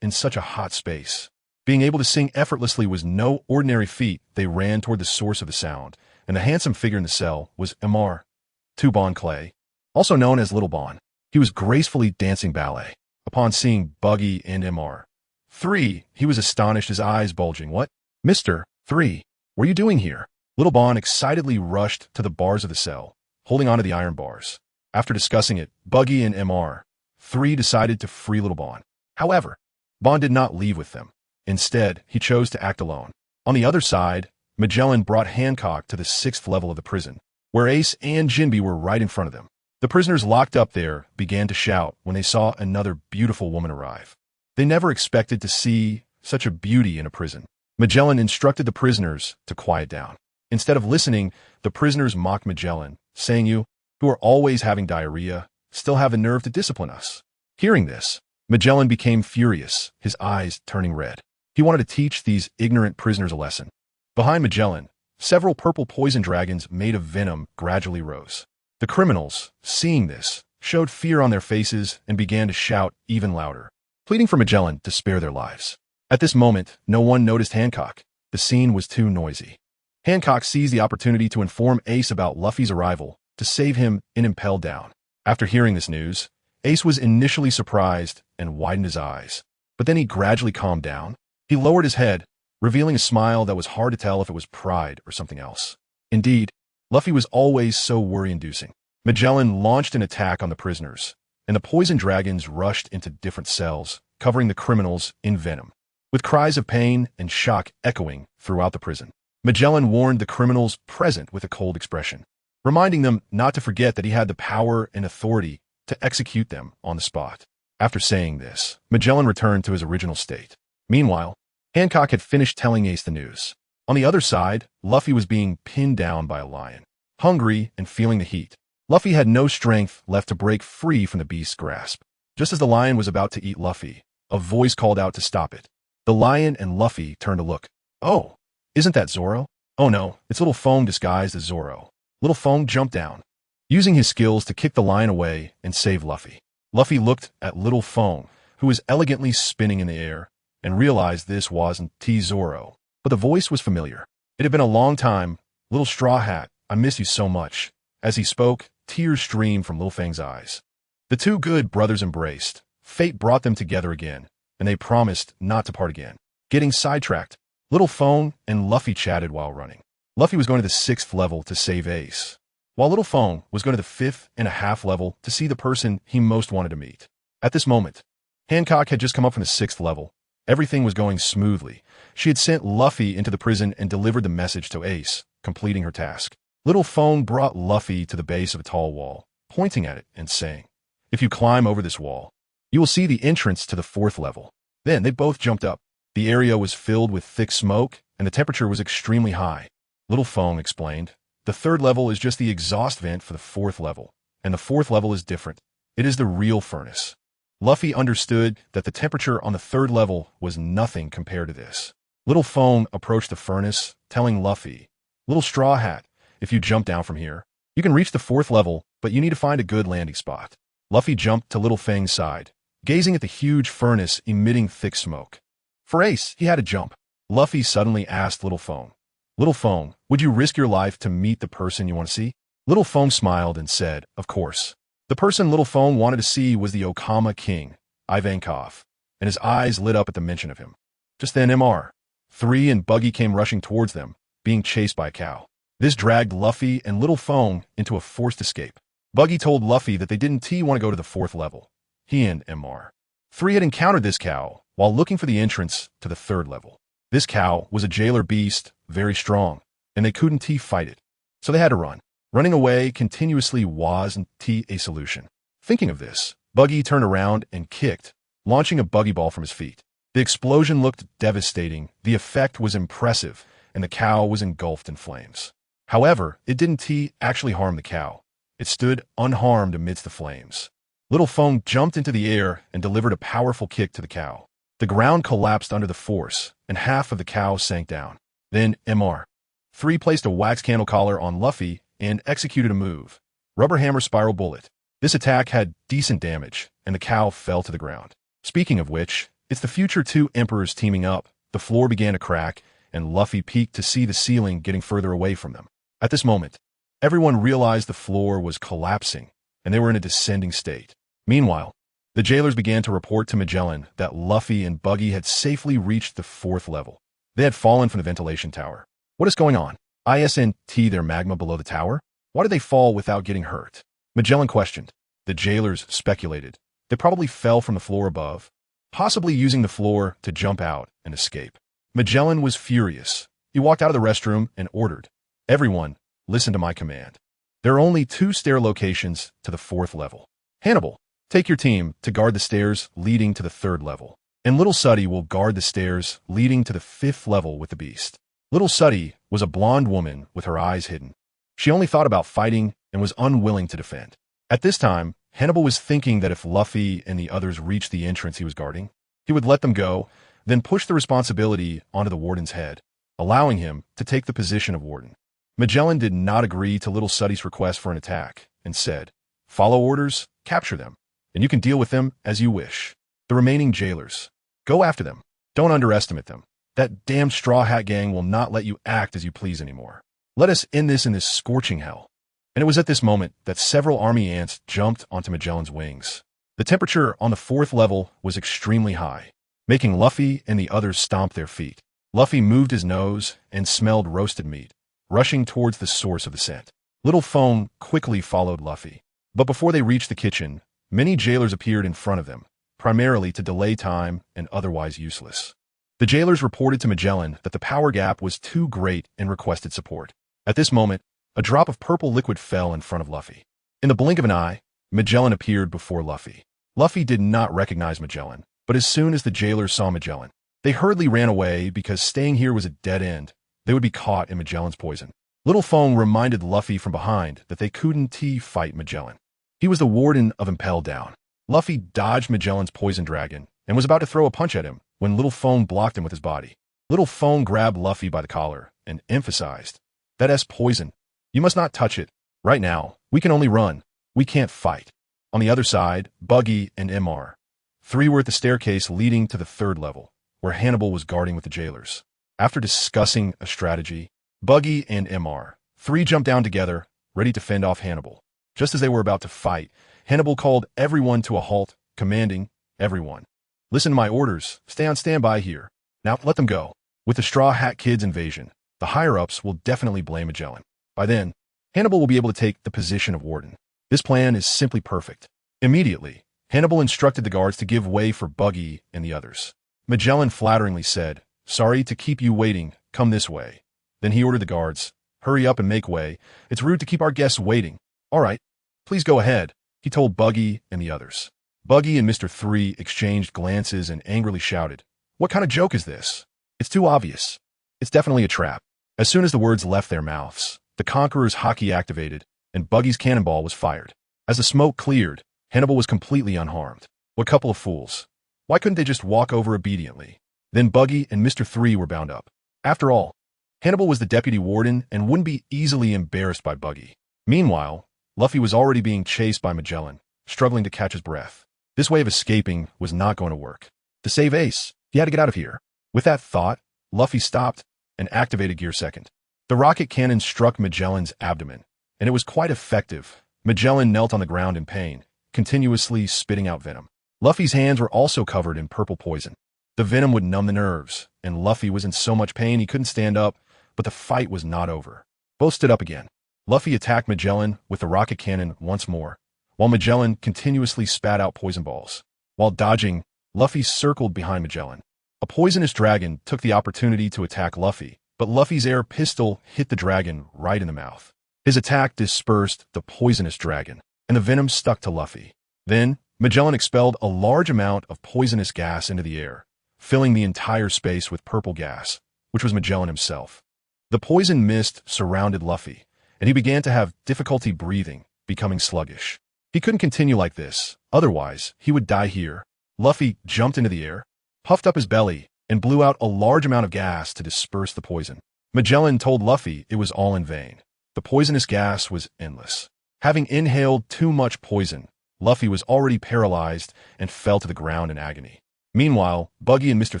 Speaker 1: in such a hot space." Being able to sing effortlessly was no ordinary feat. They ran toward the source of the sound, and the handsome figure in the cell was MR2 Bon Clay, also known as Little Bon. He was gracefully dancing ballet. Upon seeing Buggy and MR3, he was astonished, his eyes bulging. "What? Mr. 3, what are you doing here?" Little Bon excitedly rushed to the bars of the cell, holding onto the iron bars. After discussing it, Buggy and MR3 decided to free Little Bon. However, Bon did not leave with them. Instead, he chose to act alone. On the other side, Magellan brought Hancock to the 6th level of the prison, where Ace and Jinbe were right in front of them. The prisoners locked up there began to shout when they saw another beautiful woman arrive. They never expected to see such a beauty in a prison. Magellan instructed the prisoners to quiet down. Instead of listening, the prisoners mocked Magellan, saying, "You, who are always having diarrhea, still have the nerve to discipline us." Hearing this, Magellan became furious, his eyes turning red. He wanted to teach these ignorant prisoners a lesson. Behind Magellan, several purple poison dragons made of venom gradually rose. The criminals, seeing this, showed fear on their faces and began to shout even louder, pleading for Magellan to spare their lives. At this moment, no one noticed Hancock. The scene was too noisy. Hancock seized the opportunity to inform Ace about Luffy's arrival, to save him and impel down. After hearing this news, Ace was initially surprised and widened his eyes, but then he gradually calmed down. He lowered his head, revealing a smile that was hard to tell if it was pride or something else. Indeed, Luffy was always so worry-inducing. Magellan launched an attack on the prisoners, and the poison dragons rushed into different cells, covering the criminals in venom. With cries of pain and shock echoing throughout the prison, Magellan warned the criminals present with a cold expression, reminding them not to forget that he had the power and authority to execute them on the spot. After saying this, Magellan returned to his original state. Meanwhile, Hancock had finished telling Ace the news. On the other side, Luffy was being pinned down by a lion. Hungry and feeling the heat, Luffy had no strength left to break free from the beast's grasp. Just as the lion was about to eat Luffy, a voice called out to stop it. The lion and Luffy turned to look. "Oh, isn't that Zoro?" "Oh no, it's Little Fong disguised as Zoro." Little Fong jumped down, using his skills to kick the lion away and save Luffy. Luffy looked at Little Fong, who was elegantly spinning in the air, and realized this wasn't Zoro, but the voice was familiar. It had been a long time. "Little Straw Hat, I miss you so much." As he spoke, tears streamed from Little Fang's eyes. The two good brothers embraced. Fate brought them together again, and they promised not to part again. Getting sidetracked, Little Fong and Luffy chatted while running. Luffy was going to the 6th level to save Ace, while Little Fong was going to the 5.5 level to see the person he most wanted to meet. At this moment, Hancock had just come up from the 6th level. Everything was going smoothly. She had sent Luffy into the prison and delivered the message to Ace, completing her task. Little Fong brought Luffy to the base of a tall wall, pointing at it and saying, "If you climb over this wall, you will see the entrance to the 4th level." Then they both jumped up. The area was filled with thick smoke, and the temperature was extremely high. Little Fong explained, "The 3rd level is just the exhaust vent for the 4th level, and the 4th level is different. It is the real furnace." Luffy understood that the temperature on the third level was nothing compared to this. Little Foam approached the furnace, telling Luffy, "Little Straw Hat, if you jump down from here, you can reach the fourth level, but you need to find a good landing spot." Luffy jumped to Little Fang's side, gazing at the huge furnace emitting thick smoke. For Ace, he had to jump. Luffy suddenly asked Little Foam, "Little Foam, would you risk your life to meet the person you want to see?" Little Foam smiled and said, "Of course." The person Little Foam wanted to see was the Okama King, Ivankov, and his eyes lit up at the mention of him. Just then MR3 and Buggy came rushing towards them, being chased by a cow. This dragged Luffy and Little Foam into a forced escape. Buggy told Luffy that they didn't want to go to the fourth level. He and MR3 had encountered this cow while looking for the entrance to the third level. This cow was a jailer beast, very strong, and they couldn't fight it, so they had to run. Running away continuously wasn't a solution. Thinking of this, Buggy turned around and kicked, launching a buggy ball from his feet. The explosion looked devastating, the effect was impressive, and the cow was engulfed in flames. However, it didn't actually harm the cow. It stood unharmed amidst the flames. Little Foam jumped into the air and delivered a powerful kick to the cow. The ground collapsed under the force, and half of the cow sank down. Then MR3 placed a wax candle collar on Luffy and executed a move, Rubber Hammer Spiral Bullet. This attack had decent damage, and the cow fell to the ground. Speaking of which, it's the future two emperors teaming up. The floor began to crack, and Luffy peeked to see the ceiling getting further away from them. At this moment, everyone realized the floor was collapsing, and they were in a descending state. Meanwhile, the jailers began to report to Magellan that Luffy and Buggy had safely reached the fourth level. They had fallen from the ventilation tower. What is going on? Isn't there magma below the tower? Why did they fall without getting hurt? Magellan questioned. The jailers speculated. They probably fell from the floor above, possibly using the floor to jump out and escape. Magellan was furious. He walked out of the restroom and ordered, "Everyone, listen to my command. There are only 2 stair locations to the fourth level. Hannibal, take your team to guard the stairs leading to the third level, and Little Suddy will guard the stairs leading to the 5th level with the beast." Little Suddy was a blonde woman with her eyes hidden. She only thought about fighting and was unwilling to defend. At this time, Hannibal was thinking that if Luffy and the others reached the entrance he was guarding, he would let them go, then push the responsibility onto the warden's head, allowing him to take the position of warden. Magellan did not agree to Little Suddy's request for an attack and said, "Follow orders, capture them, and you can deal with them as you wish. The remaining jailers, go after them. Don't underestimate them. That damn Straw Hat gang will not let you act as you please anymore. Let us end this in this scorching hell." And it was at this moment that several army ants jumped onto Magellan's wings. The temperature on the fourth level was extremely high, making Luffy and the others stomp their feet. Luffy moved his nose and smelled roasted meat, rushing towards the source of the scent. Little Foam quickly followed Luffy. But before they reached the kitchen, many jailers appeared in front of them, primarily to delay time and otherwise useless. The jailers reported to Magellan that the power gap was too great and requested support. At this moment, a drop of purple liquid fell in front of Luffy. In the blink of an eye, Magellan appeared before Luffy. Luffy did not recognize Magellan, but as soon as the jailers saw Magellan, they hurriedly ran away because staying here was a dead end. They would be caught in Magellan's poison. Little Foam reminded Luffy from behind that they couldn't fight Magellan. He was the warden of Impel Down. Luffy dodged Magellan's poison dragon and was about to throw a punch at him when Little Foam blocked him with his body. Little Foam grabbed Luffy by the collar and emphasized, "That's poison. You must not touch it. Right now, we can only run. We can't fight." On the other side, Buggy and MR3 were at the staircase leading to the third level, where Hannibal was guarding with the jailers. After discussing a strategy, Buggy and MR3 jumped down together, ready to fend off Hannibal. Just as they were about to fight, Hannibal called everyone to a halt, commanding, "Everyone, listen to my orders. Stay on standby here. Now let them go." With the Straw Hat Kids invasion, the higher-ups will definitely blame Magellan. By then, Hannibal will be able to take the position of warden. This plan is simply perfect. Immediately, Hannibal instructed the guards to give way for Buggy and the others. Magellan flatteringly said, "Sorry to keep you waiting. Come this way." Then he ordered the guards, "Hurry up and make way. It's rude to keep our guests waiting." "All right, please go ahead," he told Buggy and the others. Buggy and Mr. 3 exchanged glances and angrily shouted, "What kind of joke is this? It's too obvious. It's definitely a trap." As soon as the words left their mouths, the Conqueror's hockey activated, and Buggy's cannonball was fired. As the smoke cleared, Hannibal was completely unharmed. What couple of fools. Why couldn't they just walk over obediently? Then Buggy and Mr. 3 were bound up. After all, Hannibal was the deputy warden and wouldn't be easily embarrassed by Buggy. Meanwhile, Luffy was already being chased by Magellan, struggling to catch his breath. This way of escaping was not going to work. To save Ace, he had to get out of here. With that thought, Luffy stopped and activated Gear Second. The rocket cannon struck Magellan's abdomen, and it was quite effective. Magellan knelt on the ground in pain, continuously spitting out venom. Luffy's hands were also covered in purple poison. The venom would numb the nerves, and Luffy was in so much pain he couldn't stand up, but the fight was not over. Both stood up again. Luffy attacked Magellan with the rocket cannon once more, while Magellan continuously spat out poison balls. While dodging, Luffy circled behind Magellan. A poisonous dragon took the opportunity to attack Luffy, but Luffy's air pistol hit the dragon right in the mouth. His attack dispersed the poisonous dragon, and the venom stuck to Luffy. Then, Magellan expelled a large amount of poisonous gas into the air, filling the entire space with purple gas, which was Magellan himself. The poison mist surrounded Luffy, and he began to have difficulty breathing, becoming sluggish. He couldn't continue like this, otherwise he would die here. Luffy jumped into the air, puffed up his belly, and blew out a large amount of gas to disperse the poison. Magellan told Luffy it was all in vain. The poisonous gas was endless. Having inhaled too much poison, Luffy was already paralyzed and fell to the ground in agony. Meanwhile, Buggy and Mr.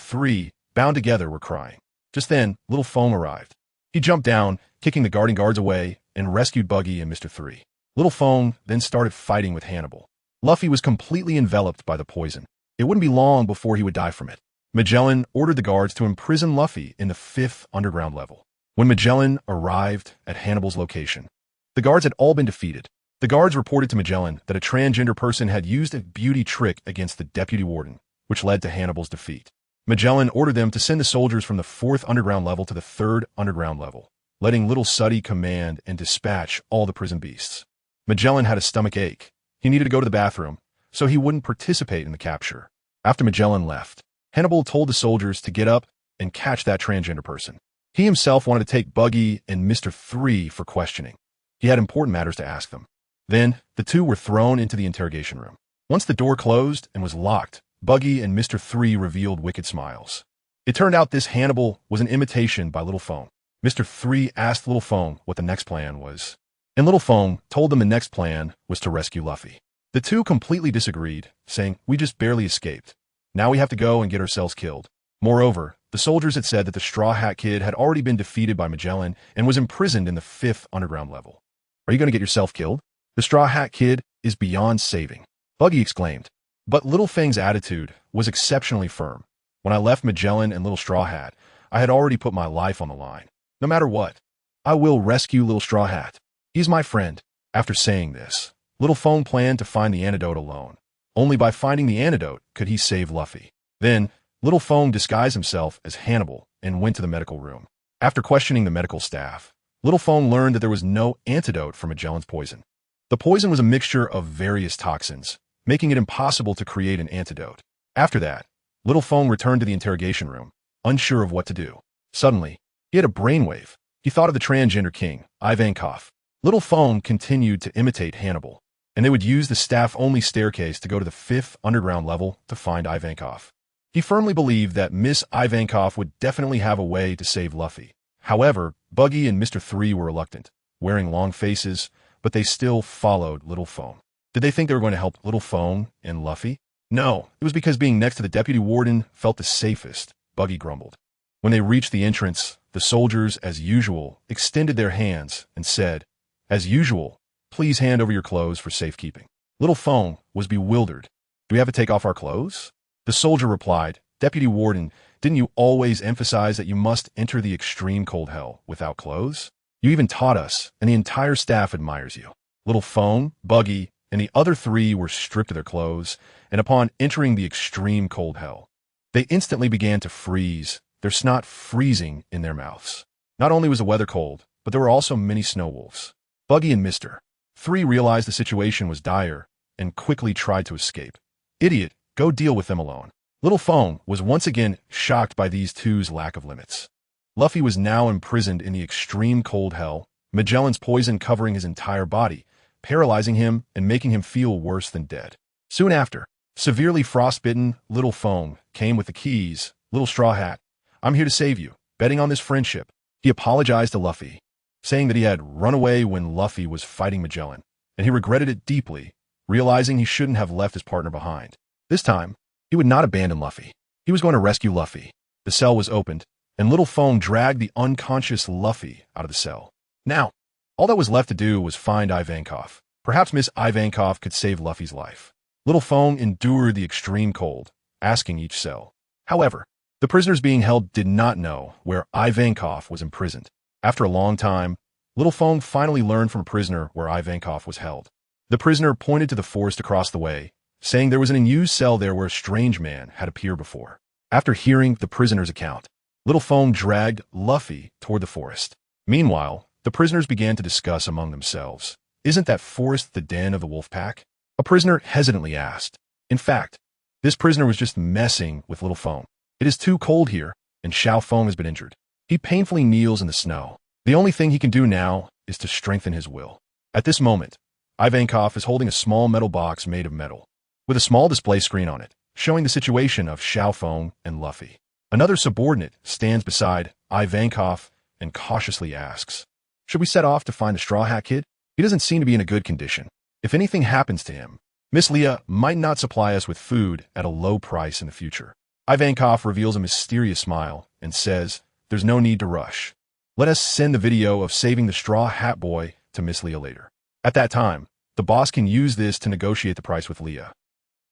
Speaker 1: 3, bound together, were crying. Just then, Little Foam arrived. He jumped down, kicking the guarding guards away, and rescued Buggy and Mr. 3. Little Foam then started fighting with Hannibal. Luffy was completely enveloped by the poison. It wouldn't be long before he would die from it. Magellan ordered the guards to imprison Luffy in the 5th underground level. When Magellan arrived at Hannibal's location, the guards had all been defeated. The guards reported to Magellan that a transgender person had used a beauty trick against the deputy warden, which led to Hannibal's defeat. Magellan ordered them to send the soldiers from the 4th underground level to the 3rd underground level, letting Little Suddy command and dispatch all the prison beasts. Magellan had a stomach ache. He needed to go to the bathroom, so he wouldn't participate in the capture. After Magellan left, Hannibal told the soldiers to get up and catch that transgender person. He himself wanted to take Buggy and Mr. 3 for questioning. He had important matters to ask them. Then, the two were thrown into the interrogation room. Once the door closed and was locked, Buggy and Mr. 3 revealed wicked smiles. It turned out this Hannibal was an imitation by Little Foam. Mr. 3 asked Little Foam what the next plan was, and Little Foam told them the next plan was to rescue Luffy. The two completely disagreed, saying, "We just barely escaped. Now we have to go and get ourselves killed." Moreover, the soldiers had said that the Straw Hat Kid had already been defeated by Magellan and was imprisoned in the 5th underground level. "Are you going to get yourself killed? The Straw Hat Kid is beyond saving," Buggy exclaimed. But Little Fang's attitude was exceptionally firm. "When I left Magellan and Little Straw Hat, I had already put my life on the line. No matter what, I will rescue Little Straw Hat. He's my friend." After saying this, Little Foam planned to find the antidote alone. Only by finding the antidote could he save Luffy. Then, Little Foam disguised himself as Hannibal and went to the medical room. After questioning the medical staff, Little Foam learned that there was no antidote for Magellan's poison. The poison was a mixture of various toxins, making it impossible to create an antidote. After that, Little Foam returned to the interrogation room, unsure of what to do. Suddenly, he had a brainwave. He thought of the transgender king, Ivankov. Little Foam continued to imitate Hannibal, and they would use the staff-only staircase to go to the 5th underground level to find Ivankov. He firmly believed that Miss Ivankov would definitely have a way to save Luffy. However, Buggy and Mr. 3 were reluctant, wearing long faces, but they still followed Little Foam. Did they think they were going to help Little Foam and Luffy? No, it was because being next to the deputy warden felt the safest, Buggy grumbled. When they reached the entrance, the soldiers, as usual, extended their hands and said, "As usual, please hand over your clothes for safekeeping." Little Foam was bewildered. "Do we have to take off our clothes?" The soldier replied, "Deputy Warden, didn't you always emphasize that you must enter the extreme cold hell without clothes? You even taught us, and the entire staff admires you." Little Foam, Buggy, and the other 3 were stripped of their clothes, and upon entering the extreme cold hell, they instantly began to freeze, their snot freezing in their mouths. Not only was the weather cold, but there were also many snow wolves. Buggy and Mr. 3 realized the situation was dire and quickly tried to escape. "Idiot, go deal with them alone." Little Foam was once again shocked by these two's lack of limits. Luffy was now imprisoned in the extreme cold hell, Magellan's poison covering his entire body, paralyzing him and making him feel worse than dead. Soon after, Severely frostbitten, little Feng came with the keys. Little Straw Hat, I'm here to save you, betting on this friendship. He apologized to Luffy, saying that he had run away when Luffy was fighting Magellan, and he regretted it deeply, realizing he shouldn't have left his partner behind. This time, he would not abandon Luffy. He was going to rescue Luffy. The cell was opened, and little Feng dragged the unconscious Luffy out of the cell. Now, all that was left to do was find Ivankov. Perhaps Miss Ivankov could save Luffy's life. Little Feng endured the extreme cold, asking each cell. However, the prisoners being held did not know where Ivankov was imprisoned. After a long time, little Feng finally learned from a prisoner where Ivankov was held. The prisoner pointed to the forest across the way, saying there was an unused cell there where a strange man had appeared before. After hearing the prisoner's account, little Feng dragged Luffy toward the forest. Meanwhile, the prisoners began to discuss among themselves. Isn't that forest the den of the wolf pack? A prisoner hesitantly asked. In fact, this prisoner was just messing with little Feng. It is too cold here, and Xiao Feng has been injured. He painfully kneels in the snow. The only thing he can do now is to strengthen his will. At this moment, Ivankov is holding a small metal box made of metal, with a small display screen on it, showing the situation of Xiao Feng and Luffy. Another subordinate stands beside Ivankov and cautiously asks, should we set off to find the Straw Hat Kid? He doesn't seem to be in a good condition. If anything happens to him, Miss Leah might not supply us with food at a low price in the future. Ivankov reveals a mysterious smile and says, there's no need to rush. Let us send the video of saving the Straw Hat Boy to Miss Leah later. At that time, the boss can use this to negotiate the price with Leah.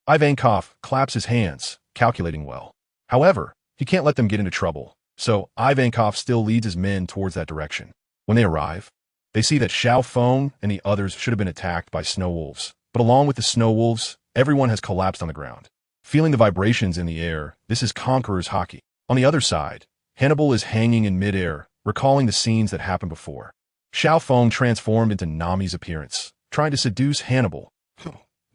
Speaker 1: Ivankov claps his hands, calculating well. However, he can't let them get into trouble, so Ivankov still leads his men towards that direction. When they arrive, they see that Xiao Feng and the others should have been attacked by snow wolves, but along with the snow wolves, everyone has collapsed on the ground. Feeling the vibrations in the air, this is Conqueror's Haki. On the other side, Hannibal is hanging in midair, recalling the scenes that happened before. Xiao Feng transformed into Nami's appearance, trying to seduce Hannibal.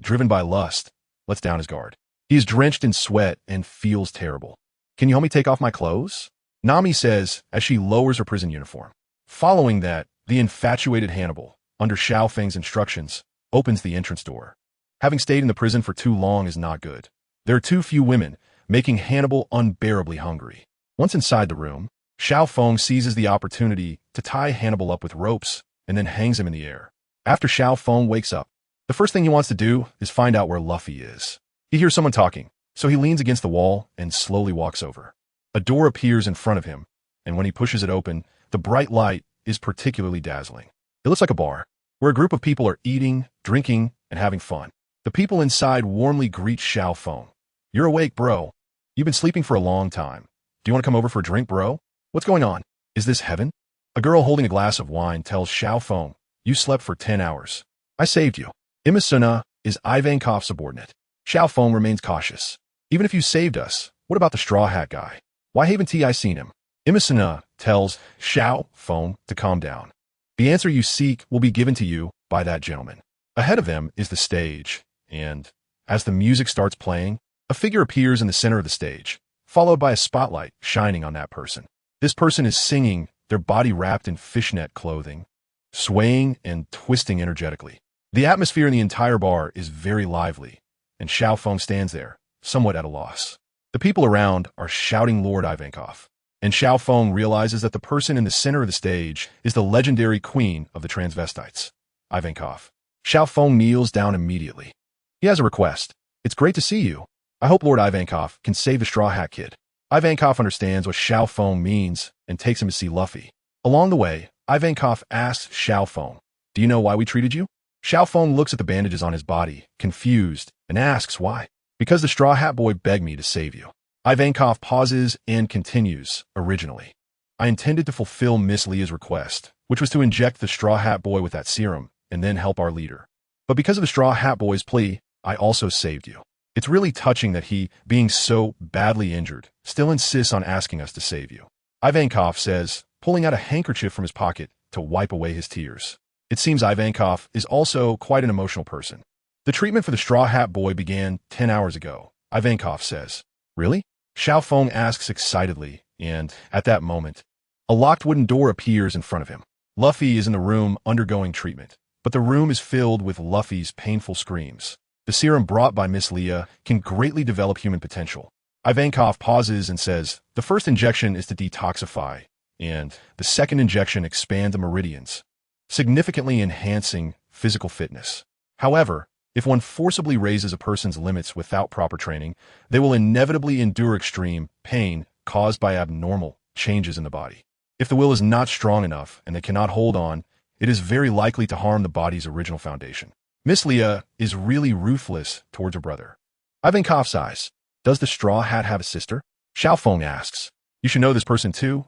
Speaker 1: Driven by lust, lets down his guard. He is drenched in sweat and feels terrible. Can you help me take off my clothes? Nami says as she lowers her prison uniform. Following that, the infatuated Hannibal, under Xiao Feng's instructions, opens the entrance door. Having stayed in the prison for too long is not good. There are too few women, making Hannibal unbearably hungry. Once inside the room, Xiao Feng seizes the opportunity to tie Hannibal up with ropes and then hangs him in the air. After Xiao Feng wakes up, the first thing he wants to do is find out where Luffy is. He hears someone talking, so he leans against the wall and slowly walks over. A door appears in front of him, and when he pushes it open, the bright light is particularly dazzling. It looks like a bar, where a group of people are eating, drinking, and having fun. The people inside warmly greet Xiao Feng. You're awake, bro. You've been sleeping for a long time. Do you want to come over for a drink, bro? What's going on? Is this heaven? A girl holding a glass of wine tells Xiao Feng, you slept for 10 hours. I saved you. Imisuna is Ivankov's subordinate. Xiao Feng remains cautious. Even if you saved us, what about the Straw Hat guy? Why haven't I seen him? Imisuna tells Xiao Feng to calm down. The answer you seek will be given to you by that gentleman. Ahead of them is the stage, and as the music starts playing, a figure appears in the center of the stage, followed by a spotlight shining on that person. This person is singing, their body wrapped in fishnet clothing, swaying and twisting energetically. The atmosphere in the entire bar is very lively, and Xiao Feng stands there, somewhat at a loss. The people around are shouting Lord Ivankov, and Xiao Feng realizes that the person in the center of the stage is the legendary queen of the transvestites, Ivankov. Xiao Feng kneels down immediately. He has a request. It's great to see you. I hope Lord Ivankov can save the Straw Hat Kid. Ivankov understands what Xiao Feng means and takes him to see Luffy. Along the way, Ivankov asks Xiao Feng, do you know why we treated you? Xiao Feng looks at the bandages on his body, confused, and asks why. Because the Straw Hat Boy begged me to save you. Ivankov pauses and continues, originally. I intended to fulfill Miss Leah's request, which was to inject the Straw Hat Boy with that serum and then help our leader. But because of the Straw Hat Boy's plea, I also saved you. It's really touching that he, being so badly injured, still insists on asking us to save you. Ivankov says, pulling out a handkerchief from his pocket to wipe away his tears. It seems Ivankov is also quite an emotional person. The treatment for the Straw Hat Boy began 10 hours ago, Ivankov says. Really? Xiao Feng asks excitedly, and, at that moment, a locked wooden door appears in front of him. Luffy is in the room undergoing treatment, but the room is filled with Luffy's painful screams. The serum brought by Miss Leah can greatly develop human potential. Ivankov pauses and says, the first injection is to detoxify, and the second injection expand the meridians, significantly enhancing physical fitness. However, if one forcibly raises a person's limits without proper training, they will inevitably endure extreme pain caused by abnormal changes in the body. If the will is not strong enough and they cannot hold on, it is very likely to harm the body's original foundation. Miss Leah is really ruthless towards her brother. Ivankov sighs. Does the straw hat have a sister? Xiaofeng asks. You should know this person too.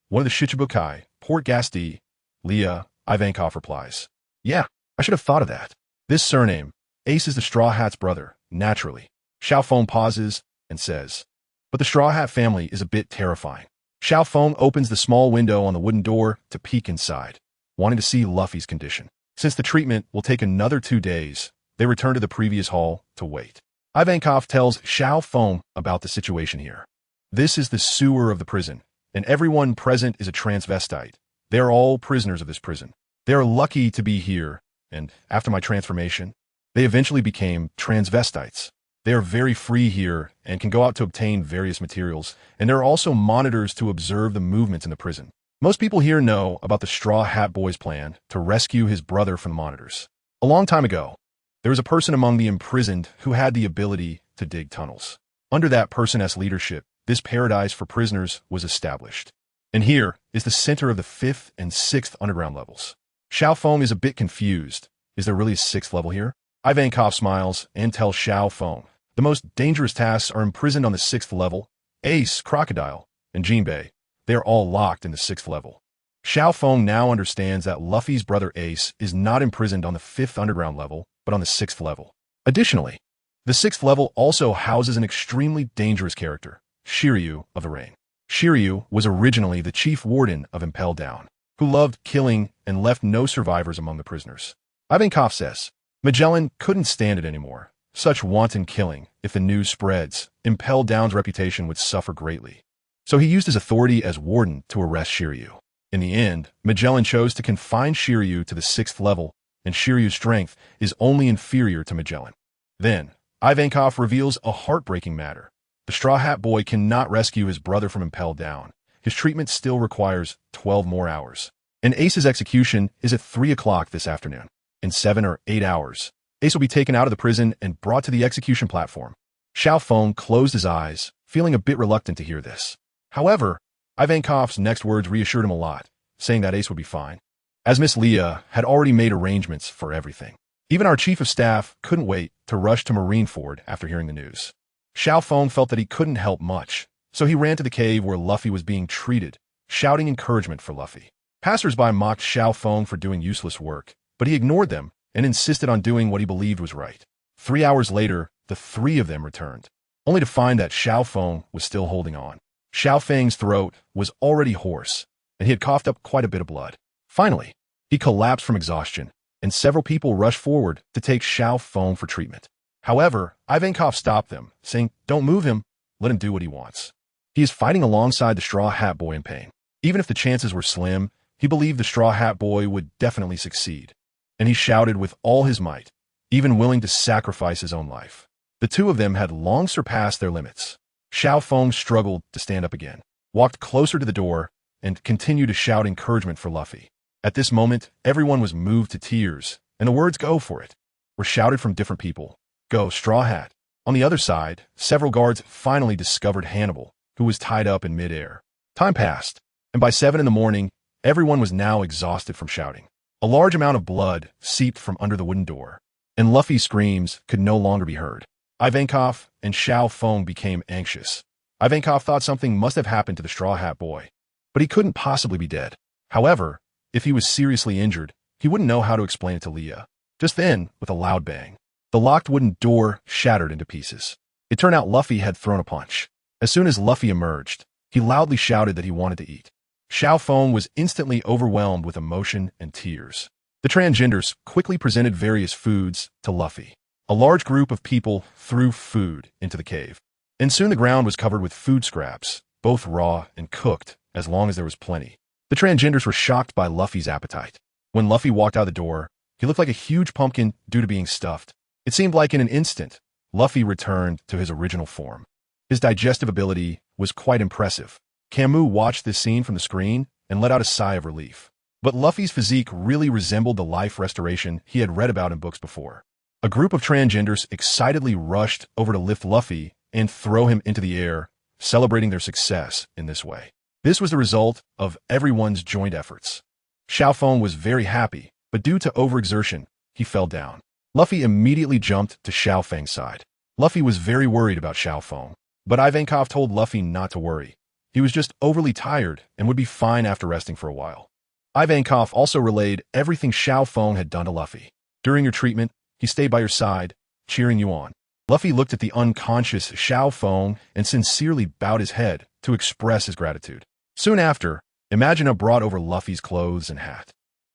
Speaker 1: One of the Shichibukai, Port Gasti. Leah, Ivankov replies. Yeah, I should have thought of that. This surname, Ace is the straw hat's brother, naturally. Xiaofeng pauses and says, but the straw hat family is a bit terrifying. Xiaofeng opens the small window on the wooden door to peek inside, wanting to see Luffy's condition. Since the treatment will take another 2 days, they return to the previous hall to wait. Ivankov tells Xiaofeng about the situation here. This is the sewer of the prison, and everyone present is a transvestite. They are all prisoners of this prison. They are lucky to be here, and after my transformation, they eventually became transvestites. They are very free here and can go out to obtain various materials, and there are also monitors to observe the movements in the prison. Most people here know about the Straw Hat Boy's plan to rescue his brother from the monitors. A long time ago, there was a person among the imprisoned who had the ability to dig tunnels. Under that person's leadership, this paradise for prisoners was established. And here is the center of the 5th and 6th underground levels. Xiaofeng is a bit confused. Is there really a 6th level here? Ivankov smiles and tells Xiaofeng the most dangerous tasks are imprisoned on the 6th level. Ace, Crocodile, and Jinbei, they are all locked in the 6th level. Xiaofeng now understands that Luffy's brother Ace is not imprisoned on the 5th underground level, but on the 6th level. Additionally, the 6th level also houses an extremely dangerous character, Shiryu of the Rain. Shiryu was originally the chief warden of Impel Down, who loved killing and left no survivors among the prisoners. Ivankov says, Magellan couldn't stand it anymore. Such wanton killing, if the news spreads, Impel Down's reputation would suffer greatly. So he used his authority as warden to arrest Shiryu. In the end, Magellan chose to confine Shiryu to the 6th level, and Shiryu's strength is only inferior to Magellan. Then, Ivankov reveals a heartbreaking matter. The Straw Hat Boy cannot rescue his brother from Impel Down. His treatment still requires 12 more hours. And Ace's execution is at 3 o'clock this afternoon. In 7 or 8 hours, Ace will be taken out of the prison and brought to the execution platform. Xiaofeng closed his eyes, feeling a bit reluctant to hear this. However, Ivankov's next words reassured him a lot, saying that Ace would be fine, as Miss Leah had already made arrangements for everything. Even our chief of staff couldn't wait to rush to Marineford after hearing the news. Xiaofeng felt that he couldn't help much, so he ran to the cave where Luffy was being treated, shouting encouragement for Luffy. Passers-by mocked Xiaofeng for doing useless work, but he ignored them and insisted on doing what he believed was right. 3 hours later, the 3 of them returned, only to find that Xiaofeng was still holding on. Xiaofeng's throat was already hoarse, and he had coughed up quite a bit of blood. Finally, he collapsed from exhaustion, and several people rushed forward to take Xiaofeng for treatment. However, Ivankov stopped them, saying, "Don't move him, let him do what he wants. He is fighting alongside the Straw Hat Boy in pain. Even if the chances were slim, he believed the Straw Hat Boy would definitely succeed. And he shouted with all his might, even willing to sacrifice his own life. The 2 of them had long surpassed their limits. Xiaofeng struggled to stand up again, walked closer to the door, and continued to shout encouragement for Luffy. At this moment, everyone was moved to tears, and the words "go for it" were shouted from different people. Go, Straw Hat. On the other side, several guards finally discovered Hannibal, who was tied up in midair. Time passed, and by 7 in the morning, everyone was now exhausted from shouting. A large amount of blood seeped from under the wooden door, and Luffy's screams could no longer be heard. Ivankov and Xiaofeng became anxious. Ivankov thought something must have happened to the Straw Hat Boy, but he couldn't possibly be dead. However, if he was seriously injured, he wouldn't know how to explain it to Leah. Just then, with a loud bang, the locked wooden door shattered into pieces. It turned out Luffy had thrown a punch. As soon as Luffy emerged, he loudly shouted that he wanted to eat. Xiaofeng was instantly overwhelmed with emotion and tears. The transgenders quickly presented various foods to Luffy. A large group of people threw food into the cave, and soon the ground was covered with food scraps, both raw and cooked, as long as there was plenty. The transgenders were shocked by Luffy's appetite. When Luffy walked out the door, he looked like a huge pumpkin due to being stuffed. It seemed like in an instant, Luffy returned to his original form. His digestive ability was quite impressive. Camus watched this scene from the screen and let out a sigh of relief. But Luffy's physique really resembled the life restoration he had read about in books before. A group of transgenders excitedly rushed over to lift Luffy and throw him into the air, celebrating their success in this way. This was the result of everyone's joint efforts. Xiao Feng was very happy, but due to overexertion, he fell down. Luffy immediately jumped to Xiao Feng's side. Luffy was very worried about Xiao Feng, but Ivankov told Luffy not to worry. He was just overly tired and would be fine after resting for a while. Ivankov also relayed everything Xiao Feng had done to Luffy. During your treatment, he stayed by your side, cheering you on. Luffy looked at the unconscious Xiao Feng and sincerely bowed his head to express his gratitude. Soon after, Imagina brought over Luffy's clothes and hat.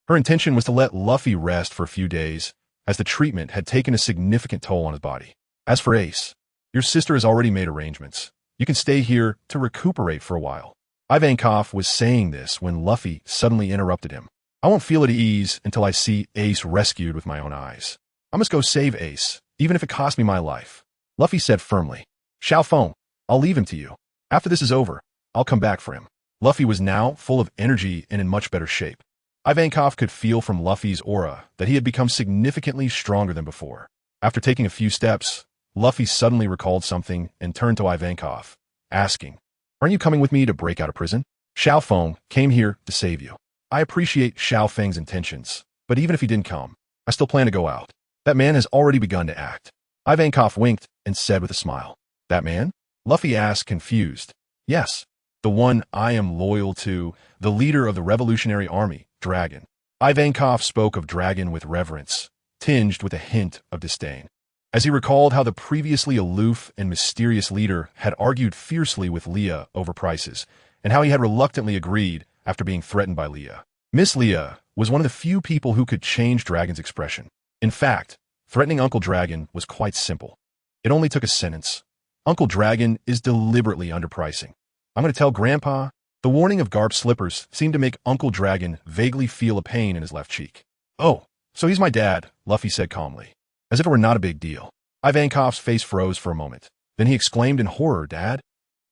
Speaker 1: Her intention was to let Luffy rest for a few days, as the treatment had taken a significant toll on his body. As for Ace, your sister has already made arrangements. You can stay here to recuperate for a while. Ivankov was saying this when Luffy suddenly interrupted him. I won't feel at ease until I see Ace rescued with my own eyes. I must go save Ace, even if it costs me my life. Luffy said firmly. Xiao Feng, I'll leave him to you. After this is over, I'll come back for him. Luffy was now full of energy and in much better shape. Ivankov could feel from Luffy's aura that he had become significantly stronger than before. After taking a few steps, Luffy suddenly recalled something and turned to Ivankov, asking, Aren't you coming with me to break out of prison? Xiao Feng came here to save you. I appreciate Xiao Feng's intentions, but even if he didn't come, I still plan to go out. That man has already begun to act. Ivankov winked and said with a smile, That man? Luffy asked, confused. Yes, the one I am loyal to, the leader of the Revolutionary Army, Dragon. Ivankov spoke of Dragon with reverence, tinged with a hint of disdain. As he recalled how the previously aloof and mysterious leader had argued fiercely with Leah over prices, and how he had reluctantly agreed after being threatened by Leah. Miss Leah was one of the few people who could change Dragon's expression. In fact, threatening Uncle Dragon was quite simple. It only took a sentence. Uncle Dragon is deliberately underpricing. I'm going to tell Grandpa. The warning of Garp's slippers seemed to make Uncle Dragon vaguely feel a pain in his left cheek. Oh, so he's my dad, Luffy said calmly, as if it were not a big deal. Ivankov's face froze for a moment. Then he exclaimed in horror, Dad?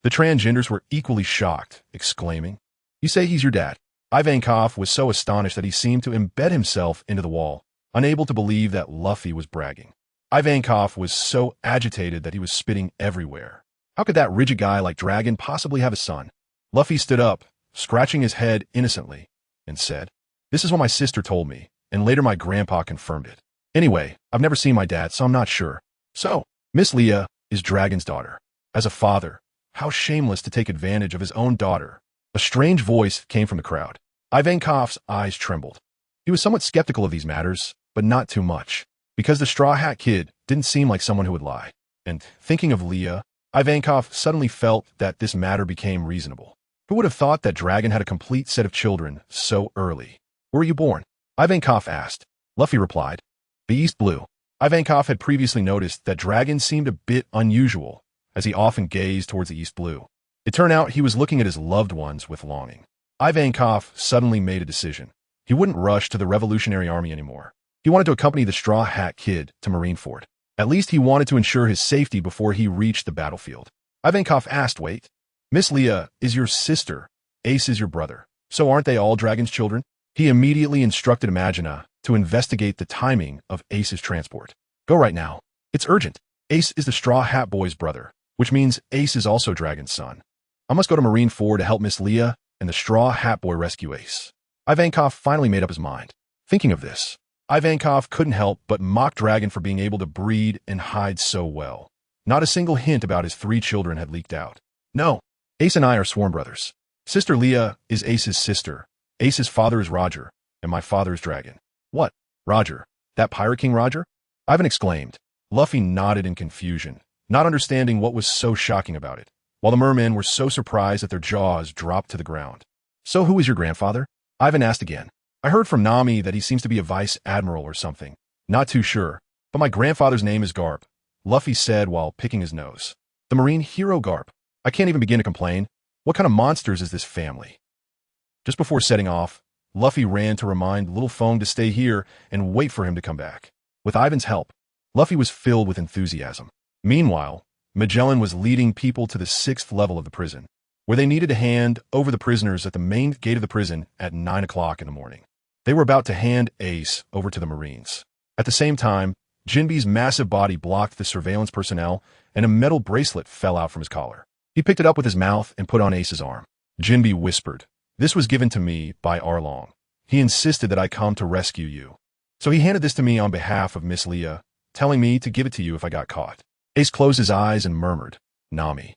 Speaker 1: The transgenders were equally shocked, exclaiming, You say he's your dad? Ivankov was so astonished that he seemed to embed himself into the wall, unable to believe that Luffy was bragging. Ivankov was so agitated that he was spitting everywhere. How could that rigid guy like Dragon possibly have a son? Luffy stood up, scratching his head innocently, and said, This is what my sister told me, and later my grandpa confirmed it. Anyway, I've never seen my dad, so I'm not sure. So, Miss Leah is Dragon's daughter. As a father, how shameless to take advantage of his own daughter. A strange voice came from the crowd. Ivankov's eyes trembled. He was somewhat skeptical of these matters, but not too much, because the Straw Hat Kid didn't seem like someone who would lie. And thinking of Leah, Ivankov suddenly felt that this matter became reasonable. Who would have thought that Dragon had a complete set of children so early? Where were you born? Ivankov asked. Luffy replied, The East Blue. Ivankov had previously noticed that Dragon seemed a bit unusual, as he often gazed towards the East Blue. It turned out he was looking at his loved ones with longing. Ivankov suddenly made a decision. He wouldn't rush to the Revolutionary Army anymore. He wanted to accompany the Straw Hat Kid to Marineford. At least he wanted to ensure his safety before he reached the battlefield. Ivankov asked, Wait, Miss Leah is your sister. Ace is your brother. So aren't they all Dragon's children? He immediately instructed Imagina to investigate the timing of Ace's transport. Go right now. It's urgent. Ace is the Straw Hat Boy's brother, which means Ace is also Dragon's son. I must go to Marineford to help Miss Leah and the Straw Hat Boy rescue Ace. Ivankov finally made up his mind. Thinking of this, Ivankov couldn't help but mock Dragon for being able to breed and hide so well. Not a single hint about his 3 children had leaked out. No, Ace and I are sworn brothers. Sister Leah is Ace's sister. Ace's father is Roger, and my father is Dragon. What? Roger? That Pirate King Roger? Ivan exclaimed. Luffy nodded in confusion, not understanding what was so shocking about it, while the mermen were so surprised that their jaws dropped to the ground. So who is your grandfather? Ivan asked again. I heard from Nami that he seems to be a vice admiral or something. Not too sure, but my grandfather's name is Garp, Luffy said while picking his nose. The marine hero Garp. I can't even begin to complain. What kind of monsters is this family? Just before setting off, Luffy ran to remind Little Feng to stay here and wait for him to come back. With Ivan's help, Luffy was filled with enthusiasm. Meanwhile, Magellan was leading people to the 6th level of the prison, where they needed to hand over the prisoners at the main gate of the prison at 9 o'clock in the morning. They were about to hand Ace over to the Marines. At the same time, Jinbe's massive body blocked the surveillance personnel, and a metal bracelet fell out from his collar. He picked it up with his mouth and put on Ace's arm. Jinbe whispered, "This was given to me by Arlong. He insisted that I come to rescue you. So he handed this to me on behalf of Miss Leah, telling me to give it to you if I got caught." Ace closed his eyes and murmured, "Nami."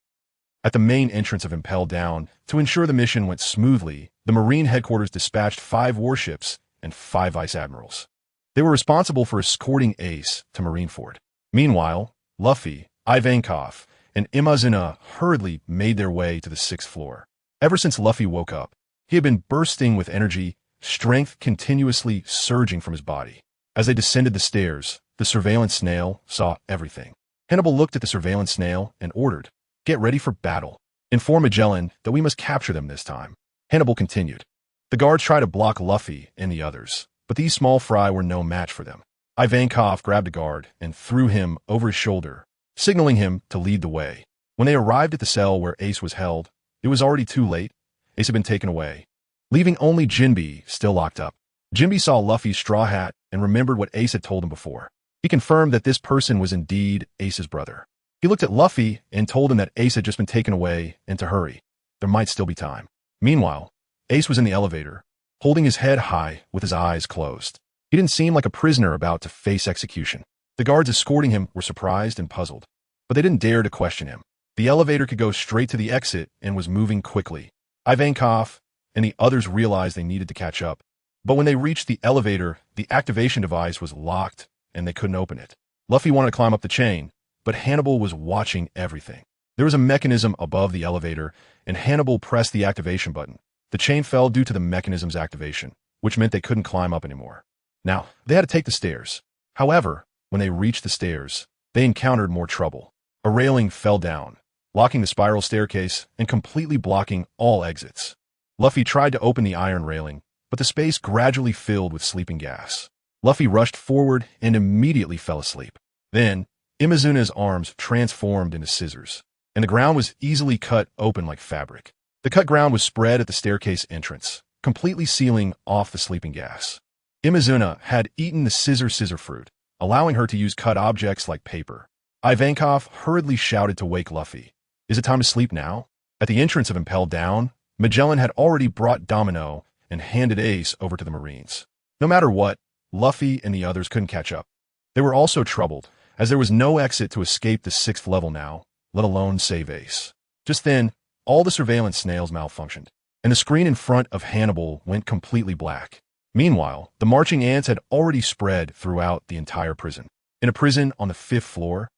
Speaker 1: At the main entrance of Impel Down, to ensure the mission went smoothly, the Marine headquarters dispatched 5 warships and 5 vice admirals. They were responsible for escorting Ace to Marineford. Meanwhile, Luffy, Ivankov, and Imazuna hurriedly made their way to the 6th floor. Ever since Luffy woke up, he had been bursting with energy, strength continuously surging from his body. As they descended the stairs, the surveillance snail saw everything. Hannibal looked at the surveillance snail and ordered, "Get ready for battle. Inform Magellan that we must capture them this time." Hannibal continued. The guards tried to block Luffy and the others, but these small fry were no match for them. Ivankov grabbed a guard and threw him over his shoulder, signaling him to lead the way. When they arrived at the cell where Ace was held, it was already too late. Ace had been taken away, leaving only Jinbe still locked up. Jinbe saw Luffy's straw hat and remembered what Ace had told him before. He confirmed that this person was indeed Ace's brother. He looked at Luffy and told him that Ace had just been taken away and to hurry. There might still be time. Meanwhile, Ace was in the elevator, holding his head high with his eyes closed. He didn't seem like a prisoner about to face execution. The guards escorting him were surprised and puzzled, but they didn't dare to question him. The elevator could go straight to the exit and was moving quickly. Ivankov and the others realized they needed to catch up, but when they reached the elevator, the activation device was locked and they couldn't open it. Luffy wanted to climb up the chain, but Hannibal was watching everything. There was a mechanism above the elevator, and Hannibal pressed the activation button. The chain fell due to the mechanism's activation, which meant they couldn't climb up anymore. Now, they had to take the stairs. However, when they reached the stairs, they encountered more trouble. A railing fell down, locking the spiral staircase and completely blocking all exits. Luffy tried to open the iron railing, but the space gradually filled with sleeping gas. Luffy rushed forward and immediately fell asleep. Then, Imazuna's arms transformed into scissors, and the ground was easily cut open like fabric. The cut ground was spread at the staircase entrance, completely sealing off the sleeping gas. Imazuna had eaten the scissor fruit, allowing her to use cut objects like paper. Ivankov hurriedly shouted to wake Luffy. "Is it time to sleep now?" At the entrance of Impel Down, Magellan had already brought Domino and handed Ace over to the Marines. No matter what, Luffy and the others couldn't catch up. They were also troubled, as there was no exit to escape the 6th level now, let alone save Ace. Just then, all the surveillance snails malfunctioned, and the screen in front of Hannibal went completely black. Meanwhile, the marching ants had already spread throughout the entire prison. In a prison on the 5th floor,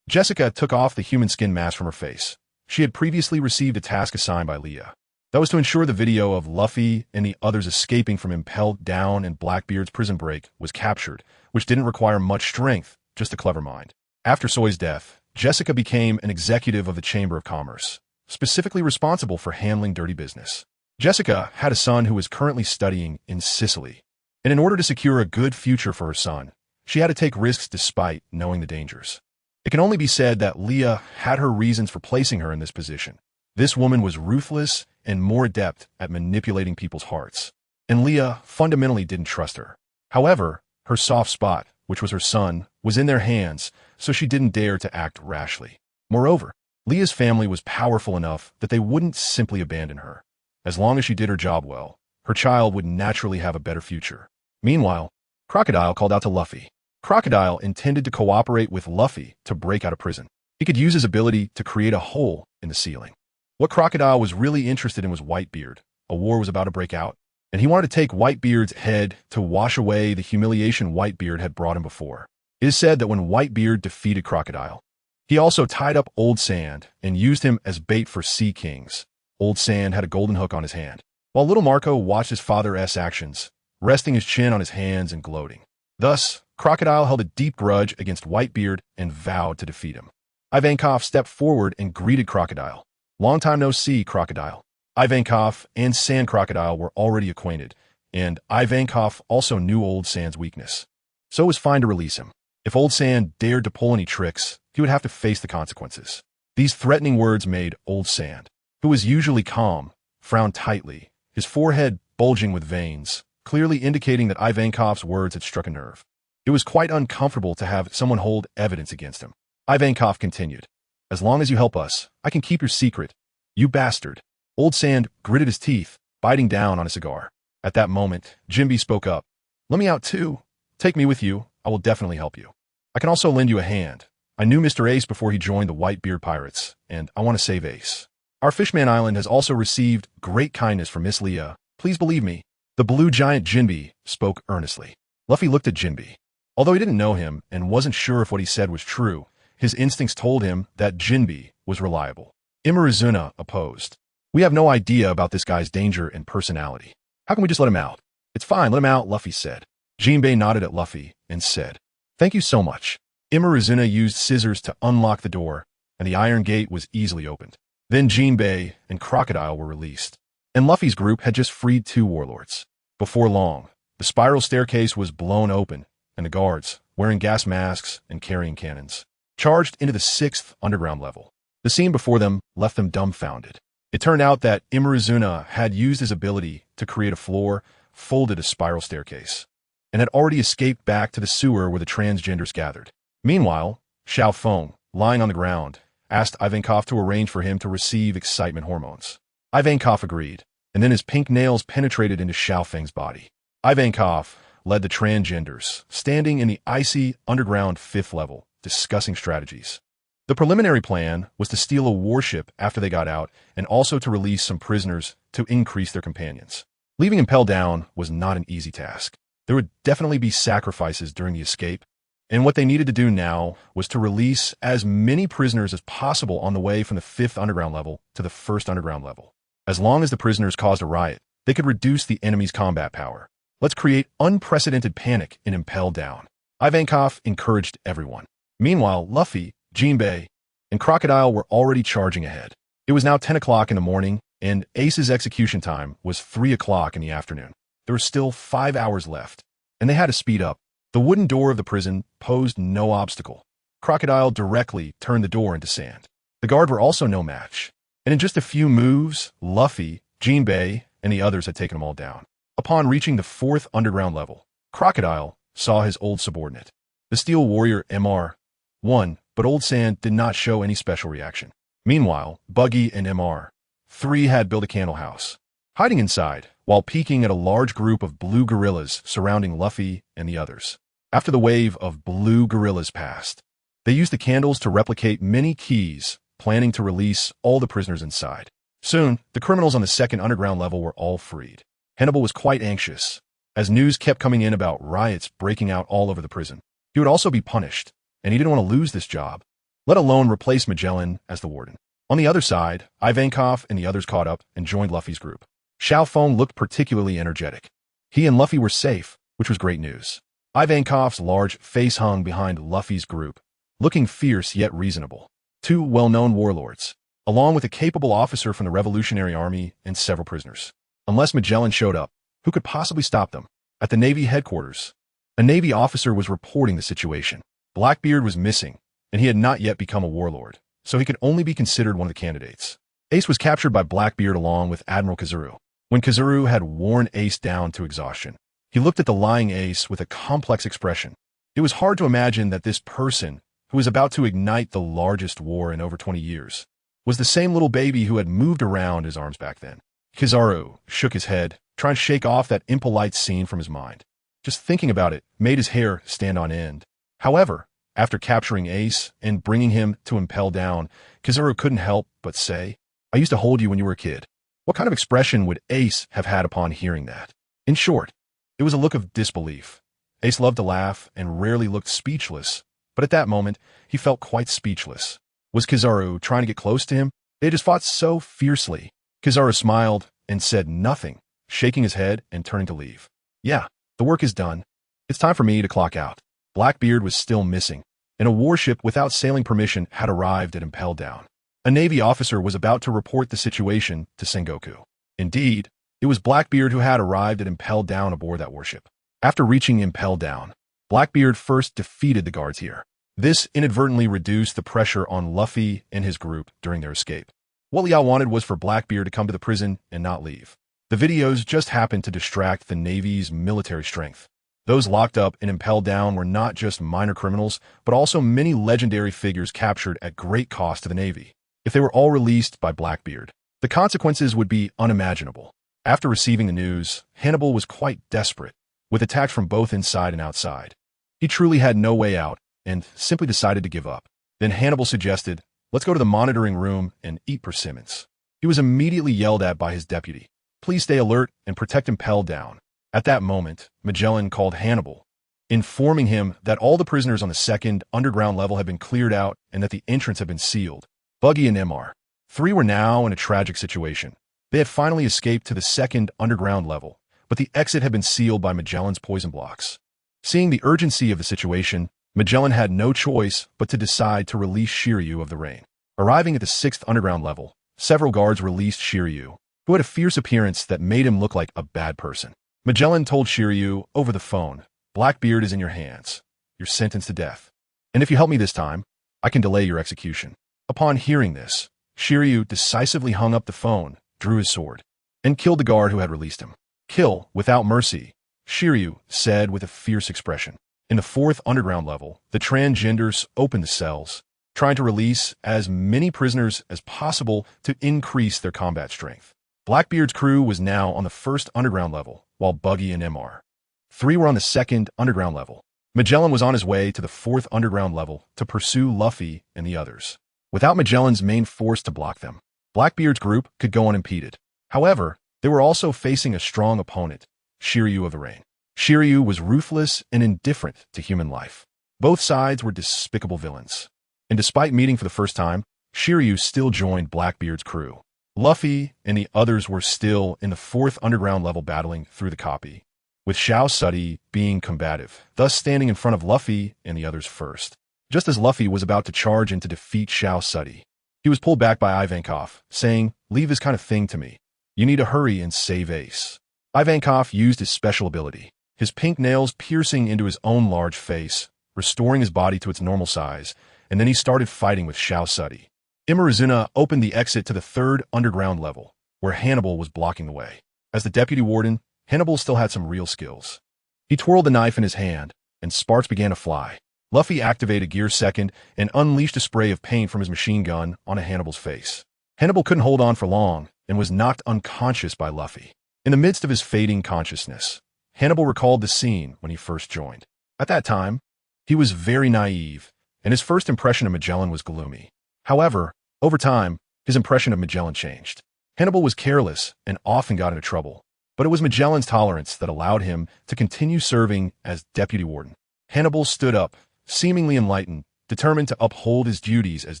Speaker 1: Jessica took off the human skin mask from her face. She had previously received a task assigned by Leah. That was to ensure the video of Luffy and the others escaping from Impel Down and Blackbeard's prison break was captured, which didn't require much strength, just a clever mind. After Soy's death, Jessica became an executive of the Chamber of Commerce, specifically responsible for handling dirty business. Jessica had a son who was currently studying in Sicily, and in order to secure a good future for her son, she had to take risks despite knowing the dangers. It can only be said that Leah had her reasons for placing her in this position. This woman was ruthless and more adept at manipulating people's hearts, and Leah fundamentally didn't trust her. However, her soft spot, which was her son, was in their hands, so she didn't dare to act rashly. Moreover, Leah's family was powerful enough that they wouldn't simply abandon her. As long as she did her job well, her child would naturally have a better future. Meanwhile, Crocodile called out to Luffy. Crocodile intended to cooperate with Luffy to break out of prison. He could use his ability to create a hole in the ceiling. What Crocodile was really interested in was Whitebeard. A war was about to break out, and he wanted to take Whitebeard's head to wash away the humiliation Whitebeard had brought him before. It is said that when Whitebeard defeated Crocodile, he also tied up Old Sand and used him as bait for Sea Kings. Old Sand had a golden hook on his hand, while little Marco watched his father's actions, resting his chin on his hands and gloating. Thus, Crocodile held a deep grudge against Whitebeard and vowed to defeat him. Ivankov stepped forward and greeted Crocodile. "Long time no see, Crocodile." Ivankov and Sand Crocodile were already acquainted, and Ivankov also knew Old Sand's weakness. So it was fine to release him. If Old Sand dared to pull any tricks, he would have to face the consequences. These threatening words made Old Sand, who was usually calm, frown tightly, his forehead bulging with veins, clearly indicating that Ivankov's words had struck a nerve. It was quite uncomfortable to have someone hold evidence against him. Ivankov continued, "As long as you help us, I can keep your secret. You bastard." Old Sand gritted his teeth, biting down on a cigar. At that moment, Jimby spoke up. "Let me out too. Take me with you. I will definitely help you. I can also lend you a hand. I knew Mr. Ace before he joined the Whitebeard Pirates, and I want to save Ace. Our Fishman Island has also received great kindness from Miss Leah. Please believe me." The blue giant Jinby spoke earnestly. Luffy looked at Jinby. Although he didn't know him and wasn't sure if what he said was true, his instincts told him that Jinby was reliable. Imarizuna opposed. "We have no idea about this guy's danger and personality. How can we just let him out?" "It's fine, let him out," Luffy said. Jinbei nodded at Luffy and said, "Thank you so much." Imarizuna used scissors to unlock the door, and the iron gate was easily opened. Then Jinbei and Crocodile were released, and Luffy's group had just freed 2 warlords. Before long, the spiral staircase was blown open, and the guards, wearing gas masks and carrying cannons, charged into the 6th underground level. The scene before them left them dumbfounded. It turned out that Imarizuna had used his ability to create a floor folded a spiral staircase, and had already escaped back to the sewer where the transgenders gathered. Meanwhile, Xiao Feng, lying on the ground, asked Ivankov to arrange for him to receive excitement hormones. Ivankov agreed, and then his pink nails penetrated into Xiao Feng's body. Ivankov led the transgenders, standing in the icy underground 5th level, discussing strategies. The preliminary plan was to steal a warship after they got out, and also to release some prisoners to increase their companions. Leaving Impel down was not an easy task. There would definitely be sacrifices during the escape, and what they needed to do now was to release as many prisoners as possible on the way from the 5th underground level to the 1st underground level. As long as the prisoners caused a riot, they could reduce the enemy's combat power. "Let's create unprecedented panic in Impel Down." Ivankov encouraged everyone. Meanwhile, Luffy, Jinbei, and Crocodile were already charging ahead. It was now 10 o'clock in the morning, and Ace's execution time was 3 o'clock in the afternoon. There were still 5 hours left, and they had to speed up. The wooden door of the prison posed no obstacle. Crocodile directly turned the door into sand. The guard were also no match, and in just a few moves, Luffy, Jinbei, and the others had taken them all down. Upon reaching the 4th underground level, Crocodile saw his old subordinate, the Steel Warrior MR1, but Old Sand did not show any special reaction. Meanwhile, Buggy and MR3 had built a candle house, hiding inside, while peeking at a large group of blue gorillas surrounding Luffy and the others. After the wave of blue gorillas passed, they used the candles to replicate many keys, planning to release all the prisoners inside. Soon, the criminals on the 2nd underground level were all freed. Hannibal was quite anxious, as news kept coming in about riots breaking out all over the prison. He would also be punished, and he didn't want to lose this job, let alone replace Magellan as the warden. On the other side, Ivankov and the others caught up and joined Luffy's group. Xiao Feng looked particularly energetic. He and Luffy were safe, which was great news. Ivankov's large face hung behind Luffy's group, looking fierce yet reasonable. 2 well-known warlords, along with a capable officer from the Revolutionary Army and several prisoners. Unless Magellan showed up, who could possibly stop them? At the Navy headquarters, a Navy officer was reporting the situation. Blackbeard was missing, and he had not yet become a warlord, so he could only be considered one of the candidates. Ace was captured by Blackbeard along with Admiral Kazuru. When Kazuru had worn Ace down to exhaustion, he looked at the lying Ace with a complex expression. It was hard to imagine that this person, who was about to ignite the largest war in over 20 years, was the same little baby who had moved around his arms back then. Kizaru shook his head, trying to shake off that impolite scene from his mind. Just thinking about it made his hair stand on end. However, after capturing Ace and bringing him to Impel Down, Kizaru couldn't help but say, "I used to hold you when you were a kid." What kind of expression would Ace have had upon hearing that? In short, it was a look of disbelief. Ace loved to laugh and rarely looked speechless, but at that moment, he felt quite speechless. Was Kizaru trying to get close to him? They had just fought so fiercely. Kizaru smiled and said nothing, shaking his head and turning to leave. "Yeah, the work is done. It's time for me to clock out." Blackbeard was still missing, and a warship without sailing permission had arrived at Impel Down. A Navy officer was about to report the situation to Sengoku. Indeed, it was Blackbeard who had arrived at Impel Down aboard that warship. After reaching Impel Down, Blackbeard first defeated the guards here. This inadvertently reduced the pressure on Luffy and his group during their escape. What Liao wanted was for Blackbeard to come to the prison and not leave. The videos just happened to distract the Navy's military strength. Those locked up and impelled down were not just minor criminals, but also many legendary figures captured at great cost to the Navy. If they were all released by Blackbeard, the consequences would be unimaginable. After receiving the news, Hannibal was quite desperate, with attacks from both inside and outside. He truly had no way out, and simply decided to give up. Then Hannibal suggested, "Let's go to the monitoring room and eat persimmons." He was immediately yelled at by his deputy. "Please stay alert and protect Impel down." At that moment, Magellan called Hannibal, informing him that all the prisoners on the second underground level had been cleared out and that the entrance had been sealed. Buggy and MR3 were now in a tragic situation. They had finally escaped to the second underground level, but the exit had been sealed by Magellan's poison blocks. Seeing the urgency of the situation, Magellan had no choice but to decide to release Shiryu of the rain. Arriving at the sixth underground level, several guards released Shiryu, who had a fierce appearance that made him look like a bad person. Magellan told Shiryu over the phone, "Blackbeard is in your hands. You're sentenced to death. And if you help me this time, I can delay your execution." Upon hearing this, Shiryu decisively hung up the phone, drew his sword, and killed the guard who had released him. "Kill without mercy," Shiryu said with a fierce expression. In the fourth underground level, the transgenders opened the cells, trying to release as many prisoners as possible to increase their combat strength. Blackbeard's crew was now on the first underground level, while Buggy and MR3 were on the second underground level. Magellan was on his way to the fourth underground level to pursue Luffy and the others. Without Magellan's main force to block them, Blackbeard's group could go unimpeded. However, they were also facing a strong opponent, Shiryu of the Rain. Shiryu was ruthless and indifferent to human life. Both sides were despicable villains. And despite meeting for the first time, Shiryu still joined Blackbeard's crew. Luffy and the others were still in the fourth underground level battling through the copy, with HuangYuan being combative, thus standing in front of Luffy and the others first. Just as Luffy was about to charge in to defeat HuangYuan, he was pulled back by Ivankov, saying, "Leave this kind of thing to me. You need to hurry and save Ace." Ivankov used his special ability, his pink nails piercing into his own large face, restoring his body to its normal size, and then he started fighting with HuangYuan. Imarizuna opened the exit to the third underground level, where Hannibal was blocking the way. As the deputy warden, Hannibal still had some real skills. He twirled the knife in his hand, and sparks began to fly. Luffy activated Gear Second and unleashed a spray of paint from his machine gun onto Hannibal's face. Hannibal couldn't hold on for long and was knocked unconscious by Luffy. In the midst of his fading consciousness, Hannibal recalled the scene when he first joined. At that time, he was very naive, and his first impression of Magellan was gloomy. However, over time, his impression of Magellan changed. Hannibal was careless and often got into trouble, but it was Magellan's tolerance that allowed him to continue serving as deputy warden. Hannibal stood up, seemingly enlightened, determined to uphold his duties as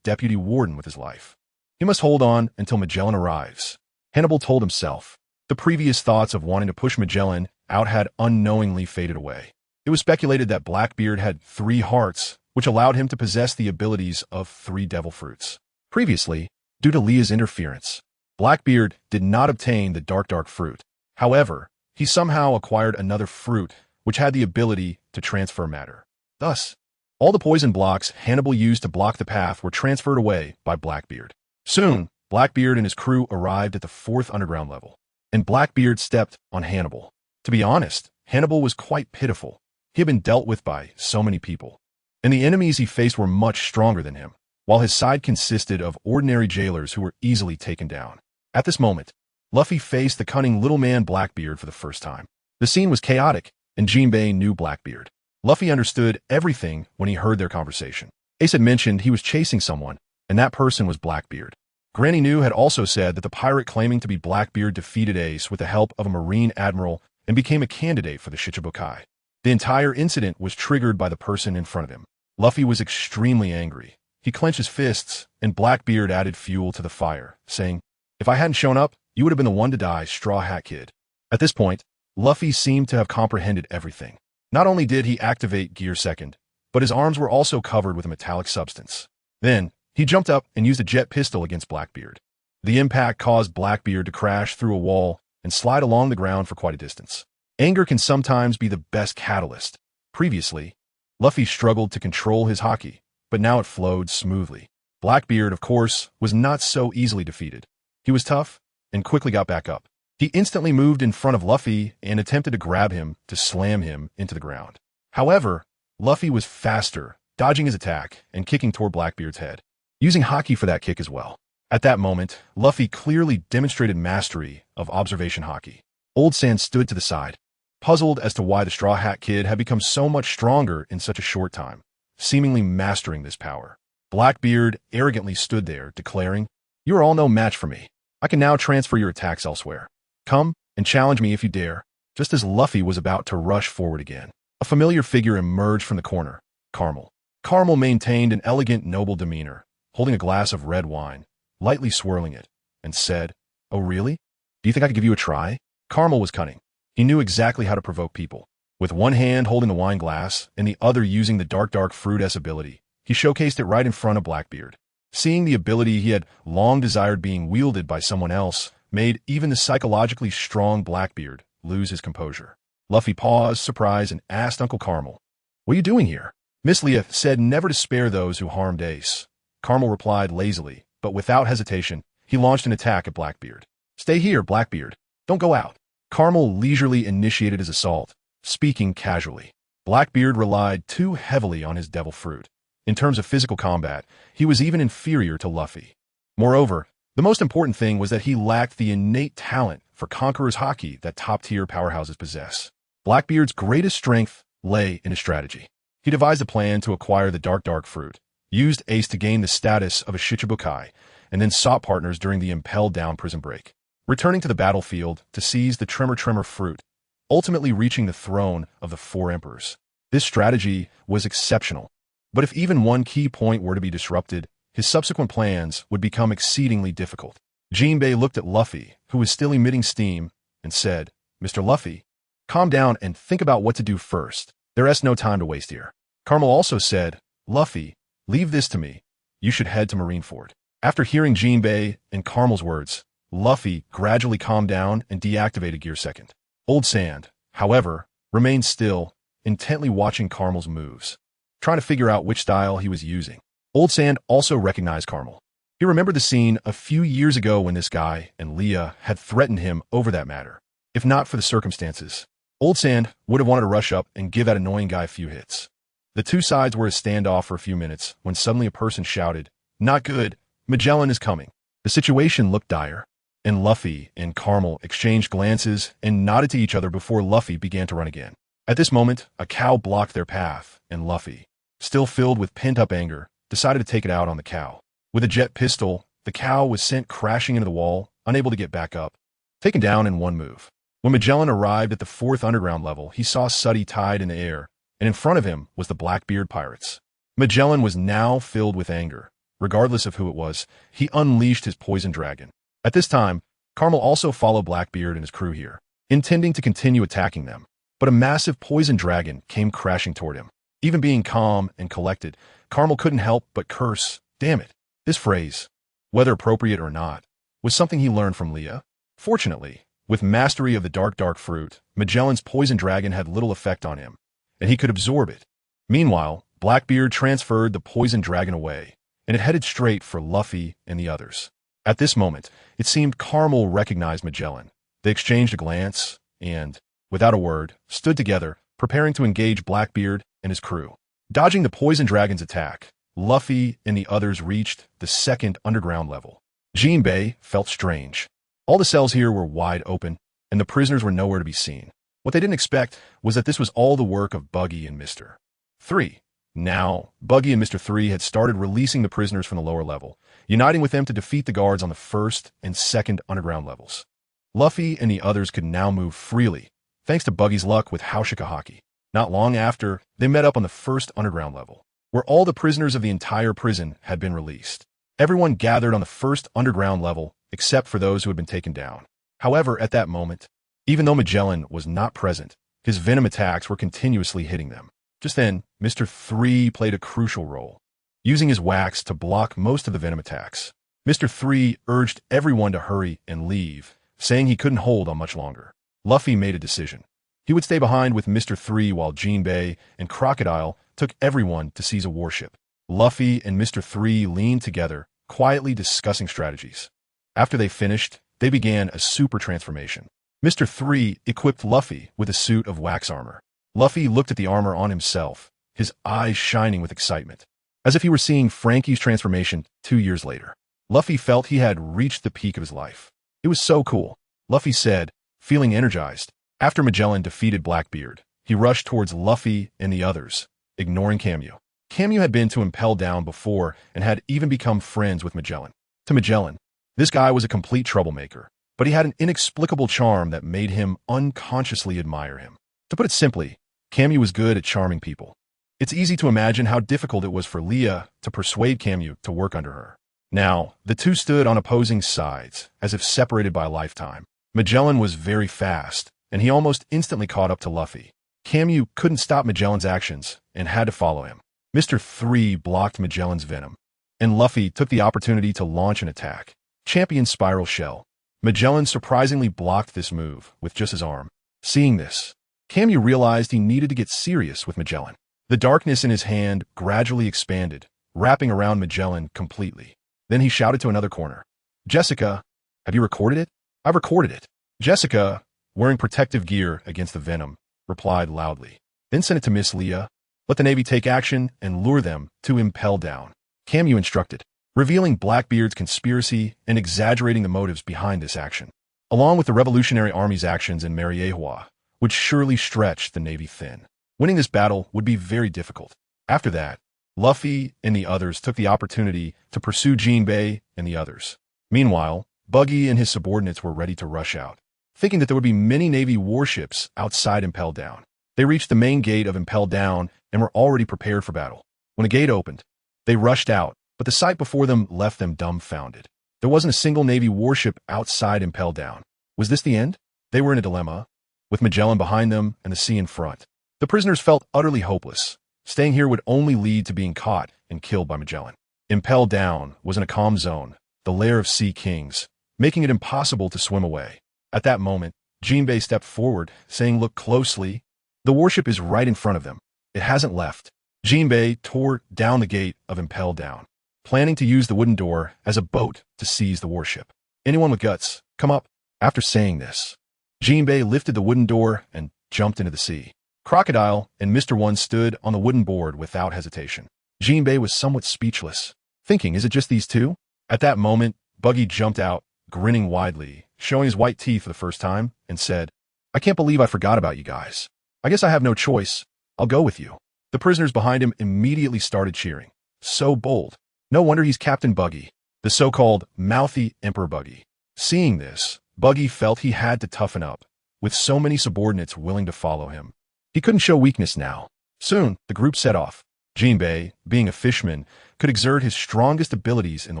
Speaker 1: deputy warden with his life. He must hold on until Magellan arrives, Hannibal told himself. The previous thoughts of wanting to push Magellan out had unknowingly faded away. It was speculated that Blackbeard had 3 hearts, which allowed him to possess the abilities of 3 devil fruits. Previously, due to Leah's interference, Blackbeard did not obtain the dark fruit. However, he somehow acquired another fruit which had the ability to transfer matter. Thus, all the poison blocks Hannibal used to block the path were transferred away by Blackbeard. Soon, Blackbeard and his crew arrived at the 4th underground level, and Blackbeard stepped on Hannibal. To be honest, Hannibal was quite pitiful. He had been dealt with by so many people, and the enemies he faced were much stronger than him, while his side consisted of ordinary jailers who were easily taken down. At this moment, Luffy faced the cunning little man Blackbeard for the first time. The scene was chaotic, and Jinbei knew Blackbeard. Luffy understood everything when he heard their conversation. Ace had mentioned he was chasing someone, and that person was Blackbeard. Granny New had also said that the pirate claiming to be Blackbeard defeated Ace with the help of a marine admiral and became a candidate for the Shichibukai. The entire incident was triggered by the person in front of him. Luffy was extremely angry. He clenched his fists, and Blackbeard added fuel to the fire, saying, "If I hadn't shown up, you would have been the one to die, Straw Hat Kid." At this point, Luffy seemed to have comprehended everything. Not only did he activate Gear Second, but his arms were also covered with a metallic substance. Then, he jumped up and used a jet pistol against Blackbeard. The impact caused Blackbeard to crash through a wall and slide along the ground for quite a distance. Anger can sometimes be the best catalyst, Previously, Luffy struggled to control his haki, but now it flowed smoothly. Blackbeard, of course, was not so easily defeated. He was tough and quickly got back up. He instantly moved in front of Luffy and attempted to grab him to slam him into the ground. However, Luffy was faster, dodging his attack and kicking toward Blackbeard's head, using haki for that kick as well. At that moment, Luffy clearly demonstrated mastery of observation haki. Old Sand stood to the side, puzzled as to why the Straw Hat Kid had become so much stronger in such a short time, seemingly mastering this power. Blackbeard arrogantly stood there, declaring, "You are all no match for me. I can now transfer your attacks elsewhere. Come and challenge me if you dare." Just as Luffy was about to rush forward again, a familiar figure emerged from the corner, Carmel. Carmel maintained an elegant, noble demeanor, holding a glass of red wine, lightly swirling it, and said, "Oh really? Do you think I could give you a try?" Carmel was cunning. He knew exactly how to provoke people. With one hand holding the wine glass and the other using the dark fruit S ability, he showcased it right in front of Blackbeard. Seeing the ability he had long desired being wielded by someone else made even the psychologically strong Blackbeard lose his composure. Luffy paused, surprised, and asked Uncle Carmel, "What are you doing here?" Miss Leah said never to spare those who harmed Ace. Carmel replied lazily, but without hesitation, he launched an attack at Blackbeard. "Stay here, Blackbeard. Don't go out." Carmel leisurely initiated his assault, speaking casually. Blackbeard relied too heavily on his devil fruit. In terms of physical combat, he was even inferior to Luffy. Moreover, the most important thing was that he lacked the innate talent for Conqueror's haki that top-tier powerhouses possess. Blackbeard's greatest strength lay in his strategy. He devised a plan to acquire the dark fruit, used Ace to gain the status of a Shichibukai, and then sought partners during the Impelled Down prison break, returning to the battlefield to seize the Tremor fruit, ultimately reaching the throne of the Four Emperors. This strategy was exceptional, but if even one key point were to be disrupted, his subsequent plans would become exceedingly difficult. Jinbei looked at Luffy, who was still emitting steam, and said, "Mr. Luffy, calm down and think about what to do first. There is no time to waste here." Carmel also said, "Luffy, leave this to me. You should head to Marineford." After hearing Jinbei and Carmel's words, Luffy gradually calmed down and deactivated Gear Second. Old Sand, however, remained still, intently watching Carmel's moves, trying to figure out which style he was using. Old Sand also recognized Carmel. He remembered the scene a few years ago when this guy and Leah had threatened him over that matter. If not for the circumstances, Old Sand would have wanted to rush up and give that annoying guy a few hits. The two sides were a standoff for a few minutes when suddenly a person shouted, "Not good, Magellan is coming." The situation looked dire, and Luffy and Carmel exchanged glances and nodded to each other before Luffy began to run again. At this moment, a cow blocked their path, and Luffy, still filled with pent-up anger, decided to take it out on the cow. With a jet pistol, the cow was sent crashing into the wall, unable to get back up, taken down in one move. When Magellan arrived at the 4th underground level, he saw Suddy tied in the air, and in front of him was the Blackbeard pirates. Magellan was now filled with anger. Regardless of who it was, he unleashed his poison dragon. At this time, Carmel also followed Blackbeard and his crew here, intending to continue attacking them. But a massive poison dragon came crashing toward him. Even being calm and collected, Carmel couldn't help but curse, "Damn it." This phrase, whether appropriate or not, was something he learned from Leah. Fortunately, with mastery of the dark fruit, Magellan's poison dragon had little effect on him, and he could absorb it. Meanwhile, Blackbeard transferred the poison dragon away, and it headed straight for Luffy and the others. At this moment, it seemed Carmel recognized Magellan. They exchanged a glance and, without a word, stood together, preparing to engage Blackbeard and his crew. Dodging the poison dragon's attack, Luffy and the others reached the 2nd underground level. Jinbei felt strange. All the cells here were wide open, and the prisoners were nowhere to be seen. What they didn't expect was that this was all the work of Buggy and Mr. 3. Now, Buggy and Mr. 3 had started releasing the prisoners from the lower level, uniting with them to defeat the guards on the 1st and 2nd underground levels. Luffy and the others could now move freely, thanks to Buggy's luck with Haushika Haki. Not long after, they met up on the 1st underground level, where all the prisoners of the entire prison had been released. Everyone gathered on the 1st underground level, except for those who had been taken down. However, at that moment, even though Magellan was not present, his venom attacks were continuously hitting them. Just then, Mr. 3 played a crucial role, using his wax to block most of the venom attacks. Mr. 3 urged everyone to hurry and leave, saying he couldn't hold on much longer. Luffy made a decision. He would stay behind with Mr. 3 while Jinbei and Crocodile took everyone to seize a warship. Luffy and Mr. 3 leaned together, quietly discussing strategies. After they finished, they began a super transformation. Mr. 3 equipped Luffy with a suit of wax armor. Luffy looked at the armor on himself, his eyes shining with excitement, as if he were seeing Frankie's transformation 2 years later. Luffy felt he had reached the peak of his life. It was so cool, Luffy said, feeling energized. After Magellan defeated Blackbeard, he rushed towards Luffy and the others, ignoring Camu. Camu had been to Impel Down before and had even become friends with Magellan. To Magellan, this guy was a complete troublemaker, but he had an inexplicable charm that made him unconsciously admire him. To put it simply, Camu was good at charming people. It's easy to imagine how difficult it was for Leah to persuade Camu to work under her. Now, the two stood on opposing sides, as if separated by a lifetime. Magellan was very fast, and he almost instantly caught up to Luffy. Camu couldn't stop Magellan's actions and had to follow him. Mr. 3 blocked Magellan's venom, and Luffy took the opportunity to launch an attack. Champion Spiral Shell. Magellan surprisingly blocked this move with just his arm. Seeing this, Camu realized he needed to get serious with Magellan. The darkness in his hand gradually expanded, wrapping around Magellan completely. Then he shouted to another corner. Jessica, have you recorded it? I've recorded it. Jessica, wearing protective gear against the venom, replied loudly. Then send it to Miss Leah. Let the Navy take action and lure them to Impel Down. Camu instructed, revealing Blackbeard's conspiracy and exaggerating the motives behind this action, along with the Revolutionary Army's actions in Mariehua, would surely stretch the Navy thin. Winning this battle would be very difficult. After that, Luffy and the others took the opportunity to pursue Jinbei and the others. Meanwhile, Buggy and his subordinates were ready to rush out, thinking that there would be many Navy warships outside Impel Down. They reached the main gate of Impel Down and were already prepared for battle. When the gate opened, they rushed out, but the sight before them left them dumbfounded. There wasn't a single Navy warship outside Impel Down. Was this the end? They were in a dilemma, with Magellan behind them and the sea in front. The prisoners felt utterly hopeless. Staying here would only lead to being caught and killed by Magellan. Impel Down was in a calm zone, the lair of sea kings, making it impossible to swim away. At that moment, Jinbei stepped forward, saying, "Look closely. The warship is right in front of them. It hasn't left." Jinbei tore down the gate of Impel Down, planning to use the wooden door as a boat to seize the warship. "Anyone with guts, come up." After saying this, Jinbei lifted the wooden door and jumped into the sea. Crocodile and Mr. 1 stood on the wooden board without hesitation. Jinbei was somewhat speechless, thinking, is it just these two? At that moment, Buggy jumped out, grinning widely, showing his white teeth for the first time, and said, "I can't believe I forgot about you guys. I guess I have no choice. I'll go with you." The prisoners behind him immediately started cheering. So bold. No wonder he's Captain Buggy, the so-called mouthy Emperor Buggy. Seeing this, Buggy felt he had to toughen up, with so many subordinates willing to follow him. He couldn't show weakness now. Soon, the group set off. Jinbei, being a fisherman, could exert his strongest abilities in the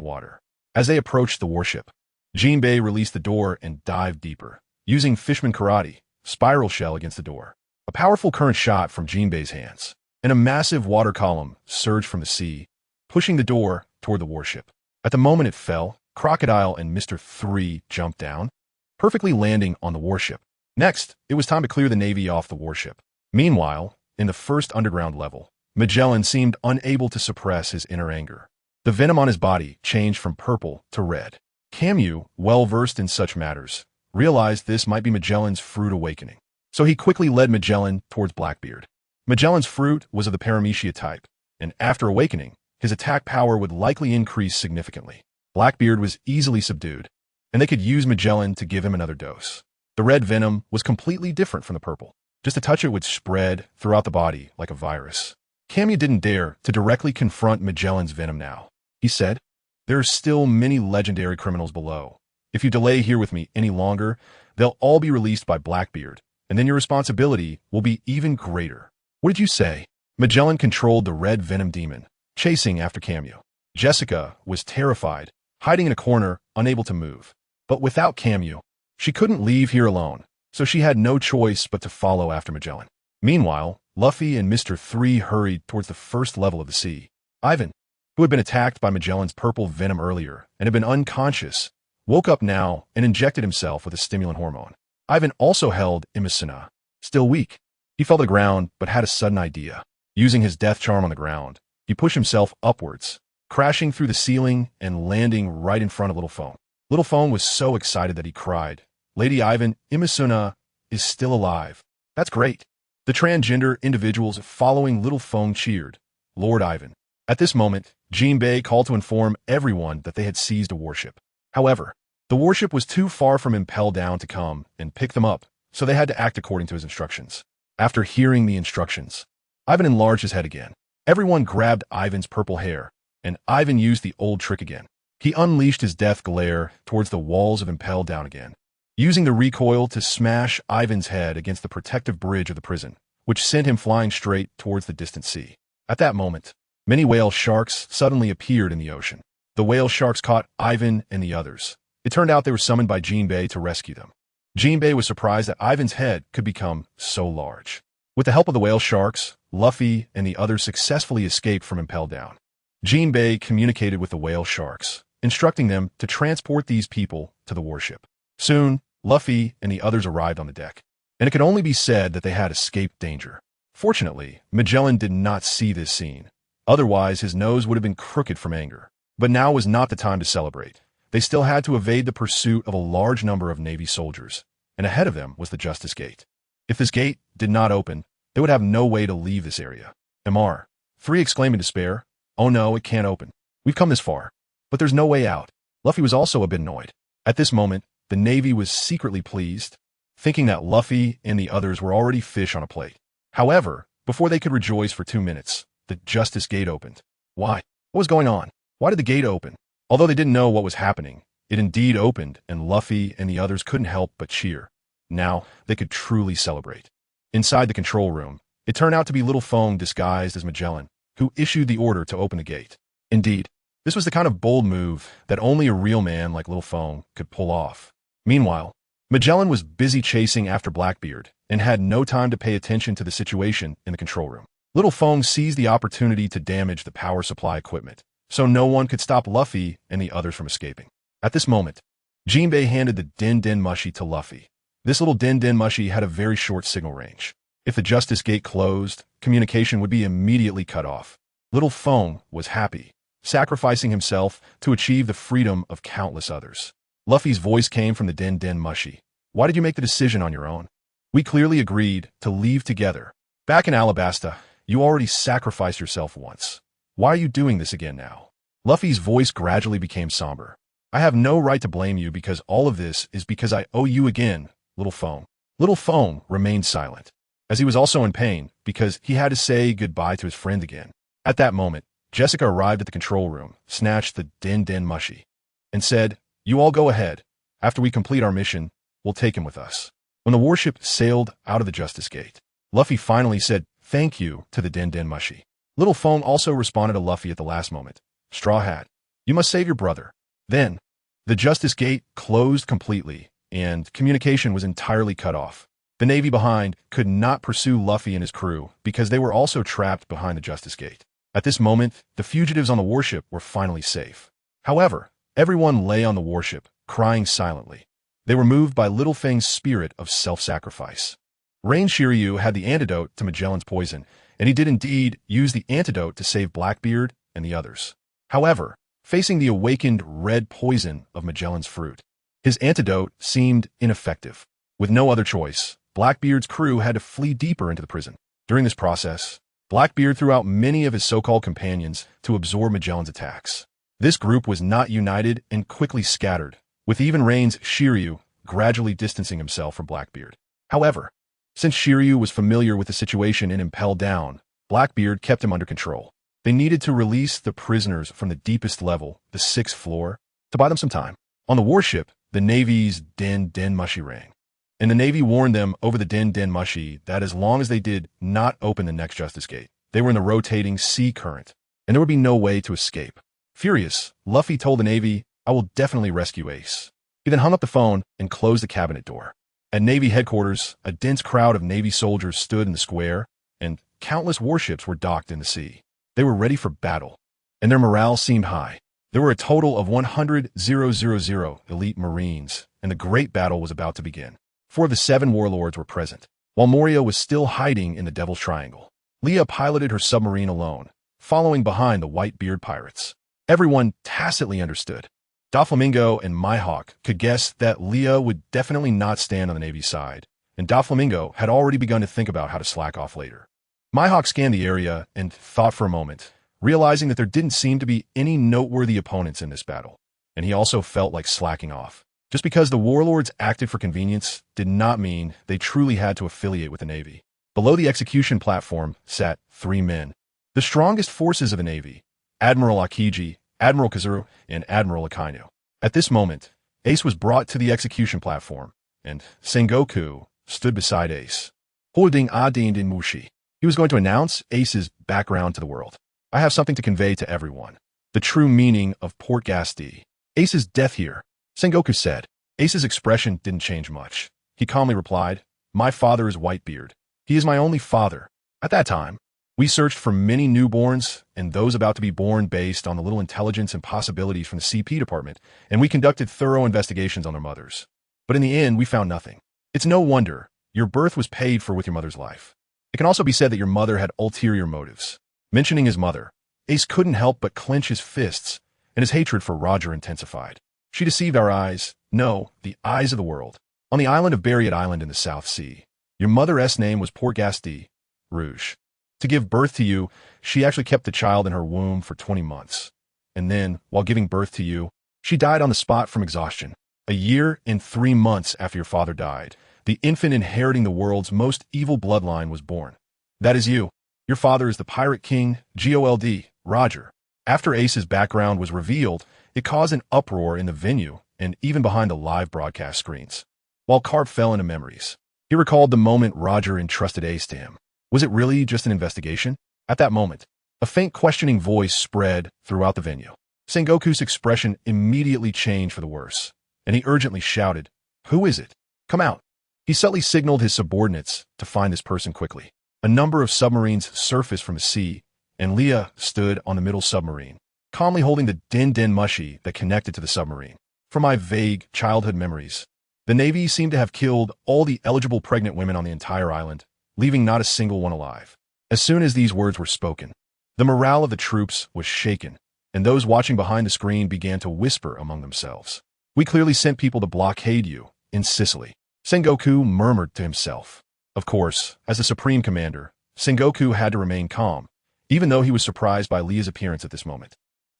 Speaker 1: water. As they approached the warship, Jinbei released the door and dived deeper, using Fishman Karate, Spiral Shell against the door. A powerful current shot from Jinbei's hands, and a massive water column surged from the sea, pushing the door toward the warship. At the moment it fell, Crocodile and Mr. 3 jumped down, perfectly landing on the warship. Next, it was time to clear the Navy off the warship. Meanwhile, in the first underground level, Magellan seemed unable to suppress his inner anger. The venom on his body changed from purple to red. Camu, well-versed in such matters, realized this might be Magellan's fruit awakening. So he quickly led Magellan towards Blackbeard. Magellan's fruit was of the Paramecia type, and after awakening, his attack power would likely increase significantly. Blackbeard was easily subdued, and they could use Magellan to give him another dose. The red venom was completely different from the purple. Just a touch it would spread throughout the body like a virus. Camu didn't dare to directly confront Magellan's venom now. He said, "There are still many legendary criminals below. If you delay here with me any longer, they'll all be released by Blackbeard, and then your responsibility will be even greater." "What did you say?" Magellan controlled the red venom demon, chasing after Camu. Jessica was terrified, hiding in a corner, unable to move. But without Camu, she couldn't leave here alone, so she had no choice but to follow after Magellan. Meanwhile, Luffy and Mr. 3 hurried towards the first level of the sea. Ivan, who had been attacked by Magellan's purple venom earlier and had been unconscious, woke up now and injected himself with a stimulant hormone. Ivan also held Imisuna, Still weak, he fell to the ground but had a sudden idea. Using his death charm on the ground, he pushed himself upwards, crashing through the ceiling and landing right in front of Little Fong. Little Fong was so excited that he cried, "Lady Ivan, Imisuna is still alive." That's great. The transgender individuals following Little Fong cheered, "Lord Ivan." At this moment, Jinbei called to inform everyone that they had seized a warship. However, the warship was too far from Impel Down to come and pick them up, so they had to act according to his instructions. After hearing the instructions, Ivan enlarged his head again. Everyone grabbed Ivan's purple hair, and Ivan used the old trick again. He unleashed his death glare towards the walls of Impel Down again, using the recoil to smash Ivan's head against the protective bridge of the prison, which sent him flying straight towards the distant sea. At that moment, many whale sharks suddenly appeared in the ocean. The whale sharks caught Ivan and the others. It turned out they were summoned by Jinbei to rescue them. Jinbei was surprised that Ivan's head could become so large. With the help of the whale sharks, Luffy and the others successfully escaped from Impel Down. Jinbei communicated with the whale sharks, instructing them to transport these people to the warship. Soon, Luffy and the others arrived on the deck, and it could only be said that they had escaped danger. Fortunately, Magellan did not see this scene. Otherwise, his nose would have been crooked from anger. But now was not the time to celebrate. They still had to evade the pursuit of a large number of Navy soldiers, and ahead of them was the Justice Gate. If this gate did not open, they would have no way to leave this area. Mr. 3 exclaimed in despair, "Oh no, it can't open. We've come this far, but there's no way out." Luffy was also a bit annoyed. At this moment, the Navy was secretly pleased, thinking that Luffy and the others were already fish on a plate. However, before they could rejoice for 2 minutes, the Justice Gate opened. Why? What was going on? Why did the gate open? Although they didn't know what was happening, it indeed opened, and Luffy and the others couldn't help but cheer. Now, they could truly celebrate. Inside the control room, it turned out to be Little Fong disguised as Magellan, who issued the order to open the gate. Indeed, this was the kind of bold move that only a real man like Little Fong could pull off. Meanwhile, Magellan was busy chasing after Blackbeard and had no time to pay attention to the situation in the control room. Little Fong seized the opportunity to damage the power supply equipment, so no one could stop Luffy and the others from escaping. At this moment, Jinbei handed the Din Din Mushi to Luffy. This little Din Din Mushi had a very short signal range. If the Justice Gate closed, communication would be immediately cut off. Little Fong was happy, sacrificing himself to achieve the freedom of countless others. Luffy's voice came from the Din Din Mushi. "Why did you make the decision on your own? We clearly agreed to leave together. Back in Alabasta, you already sacrificed yourself once. Why are you doing this again now?" Luffy's voice gradually became somber. "I have no right to blame you because all of this is because I owe you again, Little Fong." Little Fong remained silent, as he was also in pain because he had to say goodbye to his friend again. At that moment, Jessica arrived at the control room, snatched the Din Din Mushi, and said, "You all go ahead. After we complete our mission, we'll take him with us." When the warship sailed out of the Justice Gate, Luffy finally said thank you to the Din Din Mushi. Little Fong also responded to Luffy at the last moment. "Straw Hat, you must save your brother." Then, the Justice Gate closed completely, and communication was entirely cut off. The Navy behind could not pursue Luffy and his crew because they were also trapped behind the Justice Gate. At this moment, the fugitives on the warship were finally safe. However, everyone lay on the warship, crying silently. They were moved by Little Fang's spirit of self-sacrifice. Rain Shiryu had the antidote to Magellan's poison, and he did indeed use the antidote to save Blackbeard and the others. However, facing the awakened red poison of Magellan's fruit, his antidote seemed ineffective. With no other choice, Blackbeard's crew had to flee deeper into the prison. During this process, Blackbeard threw out many of his so-called companions to absorb Magellan's attacks. This group was not united and quickly scattered, with even Rain's Shiryu gradually distancing himself from Blackbeard. However, since Shiryu was familiar with the situation in Impel Down, Blackbeard kept him under control. They needed to release the prisoners from the deepest level, the 6th floor, to buy them some time. On the warship, the Navy's Din Din Mushi rang, and the Navy warned them over the Din Din Mushi that as long as they did not open the next Justice Gate, they were in the rotating sea current, and there would be no way to escape. Furious, Luffy told the Navy, "I will definitely rescue Ace." He then hung up the phone and closed the cabinet door. At Navy headquarters, a dense crowd of Navy soldiers stood in the square, and countless warships were docked in the sea. They were ready for battle, and their morale seemed high. There were a total of 100,000 elite Marines, and the great battle was about to begin. 4 of the 7 warlords were present. while Moria was still hiding in the Devil's Triangle. Leah piloted her submarine alone, following behind the Whitebeard pirates. Everyone tacitly understood. Doflamingo and Mihawk could guess that Leah would definitely not stand on the Navy's side, and Doflamingo had already begun to think about how to slack off later. Mihawk scanned the area and thought for a moment, realizing that there didn't seem to be any noteworthy opponents in this battle, and he also felt like slacking off. Just because the warlords acted for convenience did not mean they truly had to affiliate with the Navy. Below the execution platform sat 3 men, the strongest forces of the Navy: Admiral Akiji, Admiral Kazuru, and Admiral Akainu. At this moment, Ace was brought to the execution platform, and Sengoku stood beside Ace, holding Adin Mushi. He was going to announce Ace's background to the world. I have something to convey to everyone. The true meaning of Protagonistwith. Ace's death here, Sengoku said. Ace's expression didn't change much. He calmly replied, "My father is Whitebeard. He is my only father." At that time, we searched for many newborns and those about to be born based on the little intelligence and possibilities from the CP department, and we conducted thorough investigations on their mothers. But in the end, we found nothing. It's no wonder your birth was paid for with your mother's life. It can also be said that your mother had ulterior motives. Mentioning his mother, Ace couldn't help but clench his fists, and his hatred for Roger intensified. She deceived our eyes, no, the eyes of the world. On the island of Buried Island in the South Sea, your mother's name was Protagonistwith Rouge. To give birth to you, she actually kept the child in her womb for 20 months. And then, while giving birth to you, she died on the spot from exhaustion. A year and 3 months after your father died, the infant inheriting the world's most evil bloodline was born. That is you. Your father is the Pirate King, Gold, Roger. After Ace's background was revealed, it caused an uproar in the venue and even behind the live broadcast screens. While Carp fell into memories, he recalled the moment Roger entrusted Ace to him. Was it really just an investigation? At that moment, a faint questioning voice spread throughout the venue. Sengoku's expression immediately changed for the worse, and he urgently shouted, "Who is it? Come out." He subtly signaled his subordinates to find this person quickly. A number of submarines surfaced from the sea, and Leah stood on the middle submarine, calmly holding the den mushi that connected to the submarine. From my vague childhood memories, the Navy seemed to have killed all the eligible pregnant women on the entire island, leaving not a single one alive. As soon as these words were spoken, the morale of the troops was shaken, and those watching behind the screen began to whisper among themselves. "We clearly sent people to blockade you in Sicily," Sengoku murmured to himself. Of course, as the supreme commander, Sengoku had to remain calm, even though he was surprised by Leah's appearance at this moment.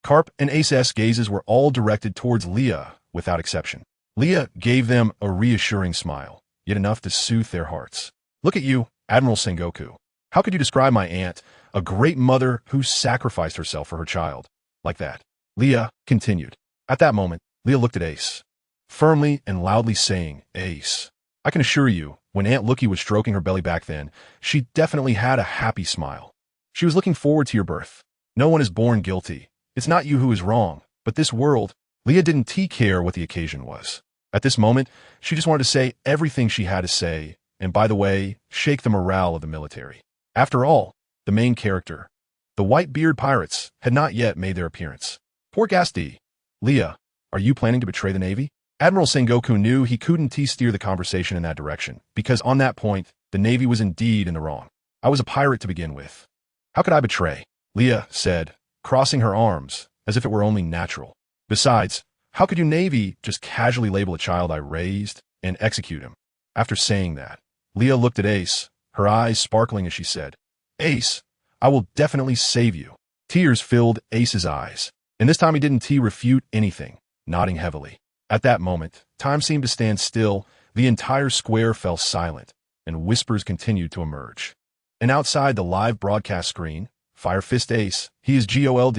Speaker 1: Carp and Ace's gazes were all directed towards Leah without exception. Leah gave them a reassuring smile, yet enough to soothe their hearts. "Look at you, Admiral Sengoku. How could you describe my aunt, a great mother who sacrificed herself for her child, like that?" Leah continued. At that moment, Leah looked at Ace, firmly and loudly saying, "Ace, I can assure you, when Aunt Lookie was stroking her belly back then, she definitely had a happy smile. She was looking forward to your birth. No one is born guilty. It's not you who is wrong, but this world." Leah didn't care what the occasion was. At this moment, she just wanted to say everything she had to say, and by the way, shake the morale of the military. After all, the main character, the Whitebeard pirates, had not yet made their appearance. Protagonistwith. "Leah, are you planning to betray the Navy?" Admiral Sengoku knew he couldn't steer the conversation in that direction, because on that point, the Navy was indeed in the wrong. "I was a pirate to begin with. How could I betray?" Leah said, crossing her arms, as if it were only natural. "Besides, how could you Navy just casually label a child I raised and execute him?" After saying that, Leah looked at Ace, her eyes sparkling as she said, "Ace, I will definitely save you." Tears filled Ace's eyes, and this time he didn't refute anything, nodding heavily. At that moment, time seemed to stand still, the entire square fell silent, and whispers continued to emerge. And outside the live broadcast screen, Fire Fist Ace, he is Gold,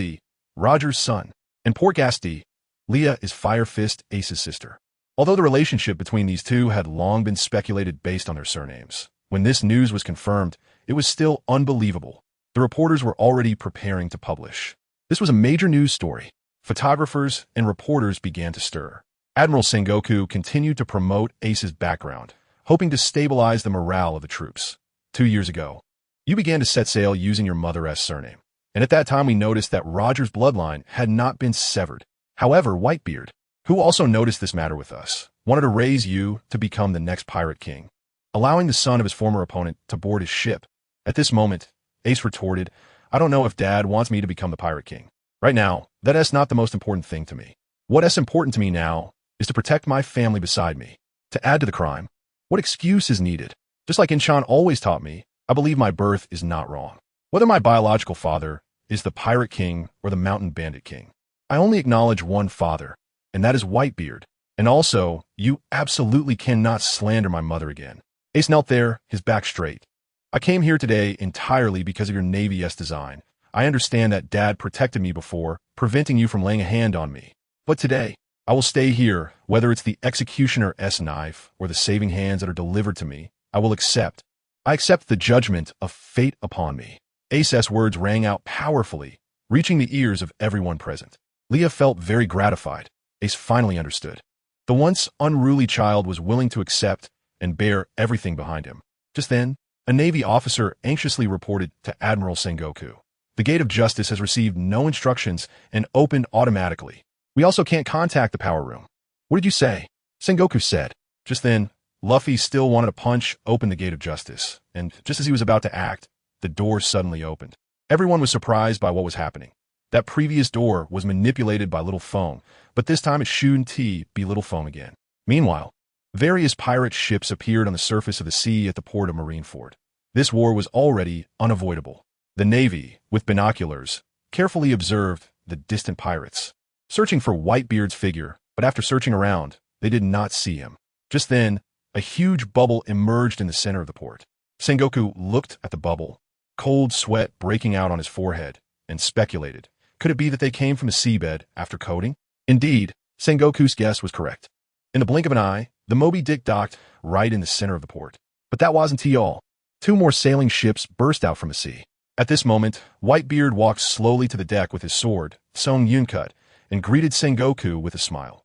Speaker 1: Roger's son, and Protagonistwith, Leah is Fire Fist Ace's sister. Although the relationship between these two had long been speculated based on their surnames, when this news was confirmed, it was still unbelievable. The reporters were already preparing to publish. This was a major news story. Photographers and reporters began to stir. Admiral Sengoku continued to promote Ace's background, hoping to stabilize the morale of the troops. 2 years ago, you began to set sail using your mother's surname, and at that time we noticed that Roger's bloodline had not been severed. However, Whitebeard, who also noticed this matter with us, wanted to raise you to become the next Pirate King. allowing the son of his former opponent to board his ship. At this moment, Ace retorted, I don't know if Dad wants me to become the Pirate King. Right now, that's not the most important thing to me. What's important to me now is to protect my family beside me. To add to the crime, what excuse is needed? Just like Inchan always taught me, I believe my birth is not wrong. Whether my biological father is the Pirate King or the Mountain Bandit King, I only acknowledge one father, and that is Whitebeard. And also, you absolutely cannot slander my mother again. Ace knelt there, his back straight. I came here today entirely because of your Navy-S design. I understand that Dad protected me before, preventing you from laying a hand on me. But today, I will stay here, whether it's the Executioner-S knife or the saving hands that are delivered to me. I will accept. I accept the judgment of fate upon me. Ace's words rang out powerfully, reaching the ears of everyone present. Leah felt very gratified. Ace finally understood. The once unruly child was willing to accept and bear everything behind him. Just then, a Navy officer anxiously reported to Admiral Sengoku. The Gate of Justice has received no instructions and opened automatically. We also can't contact the power room. What did you say? Sengoku said. Just then, Luffy still wanted to punch open the Gate of Justice, and just as he was about to act, the door suddenly opened. Everyone was surprised by what was happening. That previous door was manipulated by Little Foam, but this time it shouldn't be Little Foam again. Meanwhile, various pirate ships appeared on the surface of the sea at the port of Marineford. This war was already unavoidable. The Navy, with binoculars, carefully observed the distant pirates, searching for Whitebeard's figure, but after searching around, they did not see him. Just then, a huge bubble emerged in the center of the port. Sengoku looked at the bubble, cold sweat breaking out on his forehead, and speculated, could it be that they came from the seabed after coating? Indeed, Sengoku's guess was correct. In the blink of an eye, the Moby Dick docked right in the center of the port. But that wasn't all. 2 more sailing ships burst out from the sea. At this moment, Whitebeard walked slowly to the deck with his sword, HuangYuan cut, and greeted Sengoku with a smile.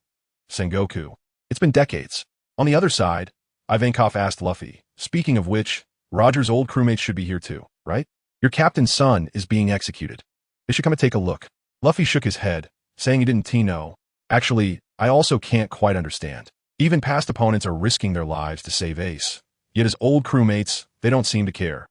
Speaker 1: Sengoku, it's been decades. On the other side, Ivankov asked Luffy, speaking of which, Roger's old crewmates should be here too, right? Your captain's son is being executed. They should come and take a look. Luffy shook his head, saying he didn't know. Actually, I also can't quite understand. Even past opponents are risking their lives to save Ace. Yet his old crewmates, they don't seem to care.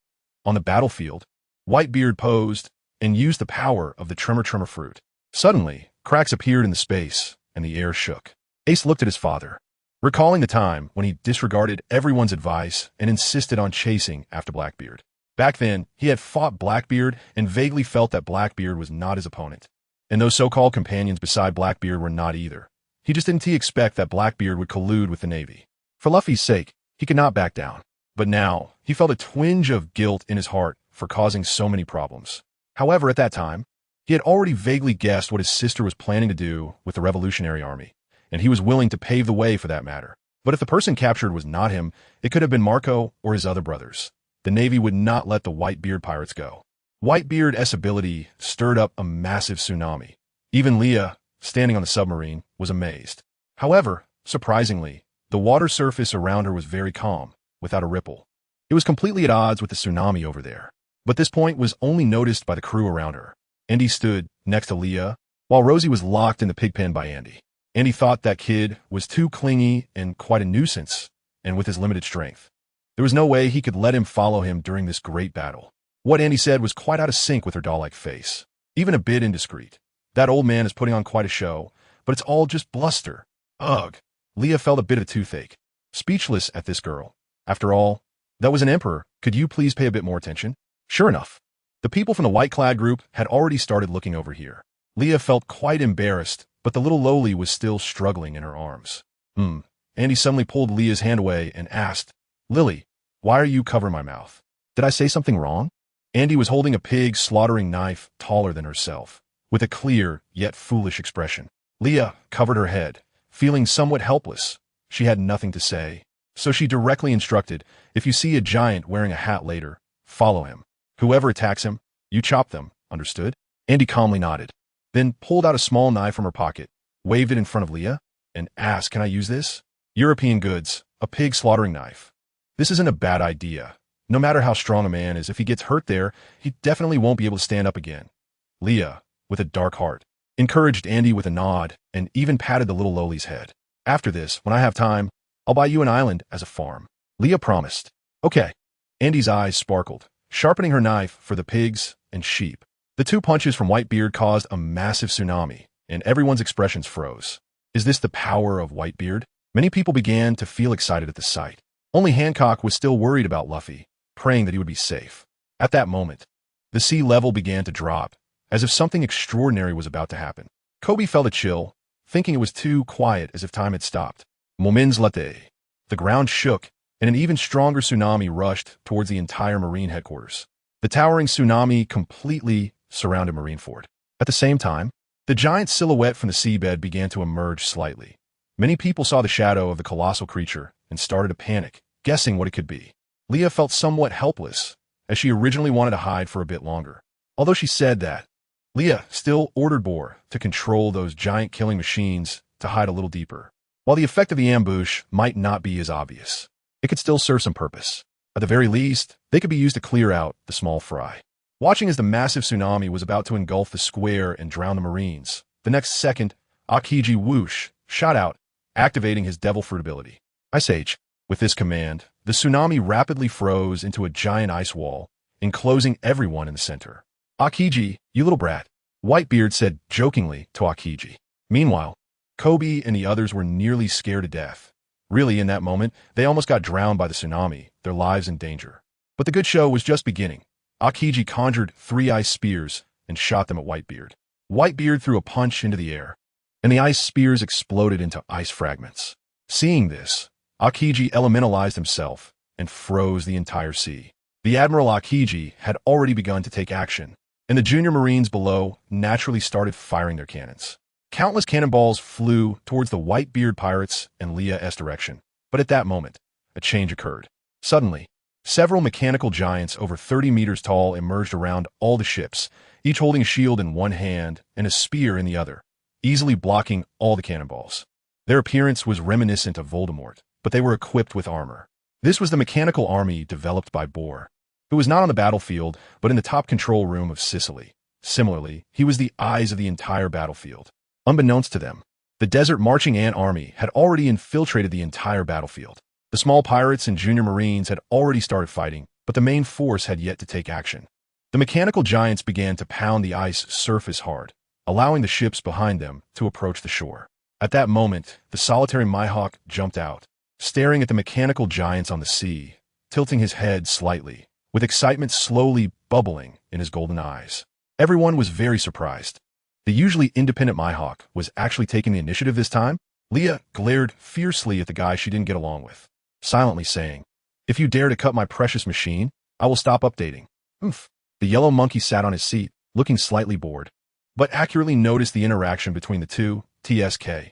Speaker 1: On the battlefield, Whitebeard posed and used the power of the Tremor fruit. Suddenly, cracks appeared in the space, and the air shook. Ace looked at his father, recalling the time when he disregarded everyone's advice and insisted on chasing after Blackbeard. Back then, he had fought Blackbeard and vaguely felt that Blackbeard was not his opponent. And those so-called companions beside Blackbeard were not either. He just didn't expect that Blackbeard would collude with the Navy. For Luffy's sake, he could not back down. But now, he felt a twinge of guilt in his heart for causing so many problems. However, at that time, he had already vaguely guessed what his sister was planning to do with the Revolutionary Army, and he was willing to pave the way for that matter. But if the person captured was not him, it could have been Marco or his other brothers. The Navy would not let the Whitebeard pirates go. Whitebeard's ability stirred up a massive tsunami. Even Leah, standing on the submarine, was amazed. However, surprisingly, the water surface around her was very calm, without a ripple. It was completely at odds with the tsunami over there. But this point was only noticed by the crew around her. Andy stood next to Leah, while Rosie was locked in the pigpen by Andy. Andy thought that kid was too clingy and quite a nuisance, and with his limited strength, there was no way he could let him follow him during this great battle. What Andy said was quite out of sync with her doll-like face, even a bit indiscreet. That old man is putting on quite a show, but it's all just bluster. Ugh. Leah felt a bit of toothache, speechless at this girl. After all, that was an emperor. Could you please pay a bit more attention? Sure enough, the people from the white-clad group had already started looking over here. Leah felt quite embarrassed, but the little lowly was still struggling in her arms. Andy suddenly pulled Leah's hand away and asked, Lily, why are you covering my mouth? Did I say something wrong? Andy was holding a pig slaughtering knife taller than herself, with a clear yet foolish expression. Leah covered her head, feeling somewhat helpless. She had nothing to say, so she directly instructed, if you see a giant wearing a hat later, follow him. Whoever attacks him, you chop them, understood? Andy calmly nodded, then pulled out a small knife from her pocket, waved it in front of Leah, and asked, can I use this? European goods, a pig slaughtering knife. This isn't a bad idea. No matter how strong a man is, if he gets hurt there, he definitely won't be able to stand up again. Leah, with a dark heart, encouraged Andy with a nod and even patted the little lowly's head. After this, when I have time, I'll buy you an island as a farm. Leah promised. Okay. Andy's eyes sparkled, sharpening her knife for the pigs and sheep. The two punches from Whitebeard caused a massive tsunami, and everyone's expressions froze. Is this the power of Whitebeard? Many people began to feel excited at the sight. Only Hancock was still worried about Luffy, praying that he would be safe. At that moment, the sea level began to drop, as if something extraordinary was about to happen. Kobe felt a chill, thinking it was too quiet as if time had stopped. Moments later, the ground shook, and an even stronger tsunami rushed towards the entire Marine headquarters. The towering tsunami completely surrounded Marineford. At the same time, the giant silhouette from the seabed began to emerge slightly. Many people saw the shadow of the colossal creature and started to panic, guessing what it could be. Leah felt somewhat helpless, as she originally wanted to hide for a bit longer. Although she said that, Leah still ordered Boar to control those giant killing machines to hide a little deeper. While the effect of the ambush might not be as obvious, it could still serve some purpose. At the very least, they could be used to clear out the small fry. Watching as the massive tsunami was about to engulf the square and drown the Marines, the next second, Aokiji whoosh shot out, activating his devil fruit ability. Ice Age. With this command, the tsunami rapidly froze into a giant ice wall, enclosing everyone in the center. Aokiji, you little brat, Whitebeard said jokingly to Aokiji. Meanwhile, Kobe and the others were nearly scared to death. Really, in that moment, they almost got drowned by the tsunami, their lives in danger. But the good show was just beginning. Aokiji conjured 3 ice spears and shot them at Whitebeard. Whitebeard threw a punch into the air, and the ice spears exploded into ice fragments. Seeing this, Aokiji elementalized himself and froze the entire sea. The Admiral Aokiji had already begun to take action, and the junior Marines below naturally started firing their cannons. Countless cannonballs flew towards the Whitebeard pirates and Leah's direction. But at that moment, a change occurred. Suddenly, several mechanical giants over 30 meters tall emerged around all the ships, each holding a shield in one hand and a spear in the other, easily blocking all the cannonballs. Their appearance was reminiscent of Voldemort, but they were equipped with armor. This was the mechanical army developed by Boar, who was not on the battlefield, but in the top control room of Sicily. Similarly, he was the eyes of the entire battlefield. Unbeknownst to them, the Desert Marching Ant Army had already infiltrated the entire battlefield. The small pirates and junior Marines had already started fighting, but the main force had yet to take action. The mechanical giants began to pound the ice surface hard, allowing the ships behind them to approach the shore. At that moment, the solitary Mihawk jumped out, staring at the mechanical giants on the sea, tilting his head slightly, with excitement slowly bubbling in his golden eyes. Everyone was very surprised. The usually independent Mihawk was actually taking the initiative this time. Leah glared fiercely at the guy she didn't get along with, silently saying, "If you dare to cut my precious machine, I will stop updating." Oomph. The yellow monkey sat on his seat, looking slightly bored, but accurately noticed the interaction between the two. TSK.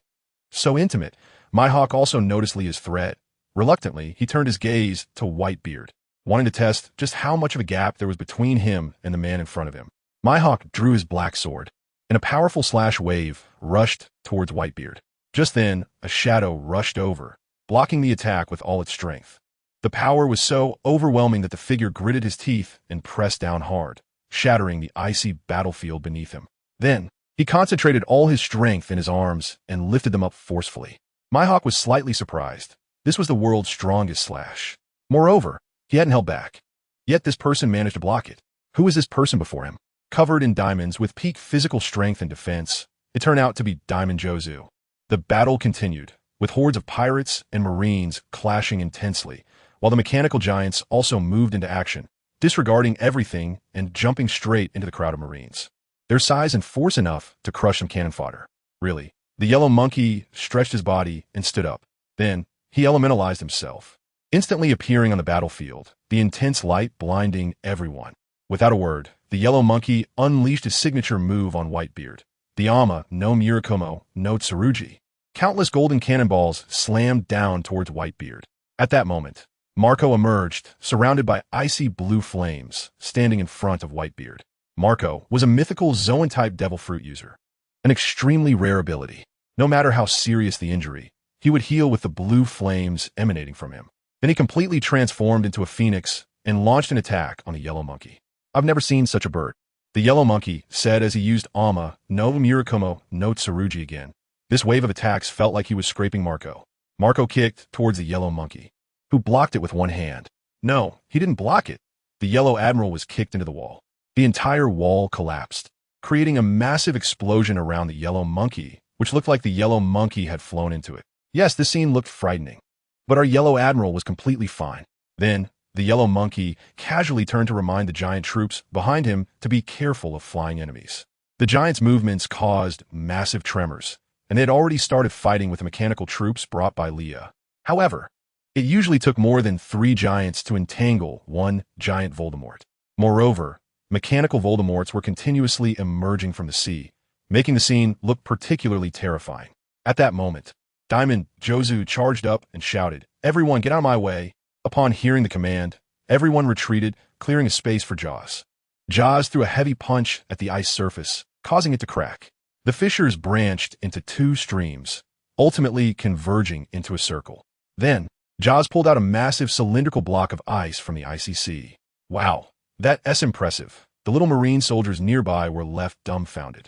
Speaker 1: So intimate, Mihawk also noticed Leah's threat. Reluctantly, he turned his gaze to Whitebeard, wanting to test just how much of a gap there was between him and the man in front of him. Mihawk drew his black sword, and a powerful slash wave rushed towards Whitebeard. Just then, a shadow rushed over, blocking the attack with all its strength. The power was so overwhelming that the figure gritted his teeth and pressed down hard, shattering the icy battlefield beneath him. Then, he concentrated all his strength in his arms and lifted them up forcefully. Mihawk was slightly surprised. This was the world's strongest slash. Moreover, he hadn't held back. Yet this person managed to block it. Who was this person before him? Covered in diamonds with peak physical strength and defense, it turned out to be Diamond Jozu. The battle continued, with hordes of pirates and Marines clashing intensely, while the mechanical giants also moved into action, disregarding everything and jumping straight into the crowd of Marines. Their size and force enough to crush some cannon fodder. Really, the yellow monkey stretched his body and stood up. Then, he elementalized himself, instantly appearing on the battlefield, the intense light blinding everyone. Without a word, the yellow monkey unleashed his signature move on Whitebeard. The Ama no Murakumo no Tsurugi. Countless golden cannonballs slammed down towards Whitebeard. At that moment, Marco emerged, surrounded by icy blue flames, standing in front of Whitebeard. Marco was a mythical Zoan-type devil fruit user, an extremely rare ability. No matter how serious the injury, he would heal with the blue flames emanating from him. Then he completely transformed into a phoenix and launched an attack on the yellow monkey. "I've never seen such a bird," the yellow monkey said as he used Ama no Murakumo no Tsurugi again. This wave of attacks felt like he was scraping Marco. Marco kicked towards the yellow monkey, who blocked it with one hand. No, he didn't block it. The Yellow Admiral was kicked into the wall. The entire wall collapsed, creating a massive explosion around the Yellow Monkey, which looked like the Yellow Monkey had flown into it. Yes, this scene looked frightening, but our Yellow Admiral was completely fine. Then, the Yellow Monkey casually turned to remind the giant troops behind him to be careful of flying enemies. The giant's movements caused massive tremors, and they had already started fighting with the mechanical troops brought by Leah. However, it usually took more than 3 giants to entangle one giant Voldemort. Moreover, mechanical Voldemorts were continuously emerging from the sea, making the scene look particularly terrifying. At that moment, Diamond Jozu charged up and shouted, "Everyone get out of my way!" Upon hearing the command, everyone retreated, clearing a space for Jaws. Jaws threw a heavy punch at the ice surface, causing it to crack. The fissures branched into 2 streams, ultimately converging into a circle. Then, Jaws pulled out a massive cylindrical block of ice from the icy sea. Wow, that's impressive. The little marine soldiers nearby were left dumbfounded.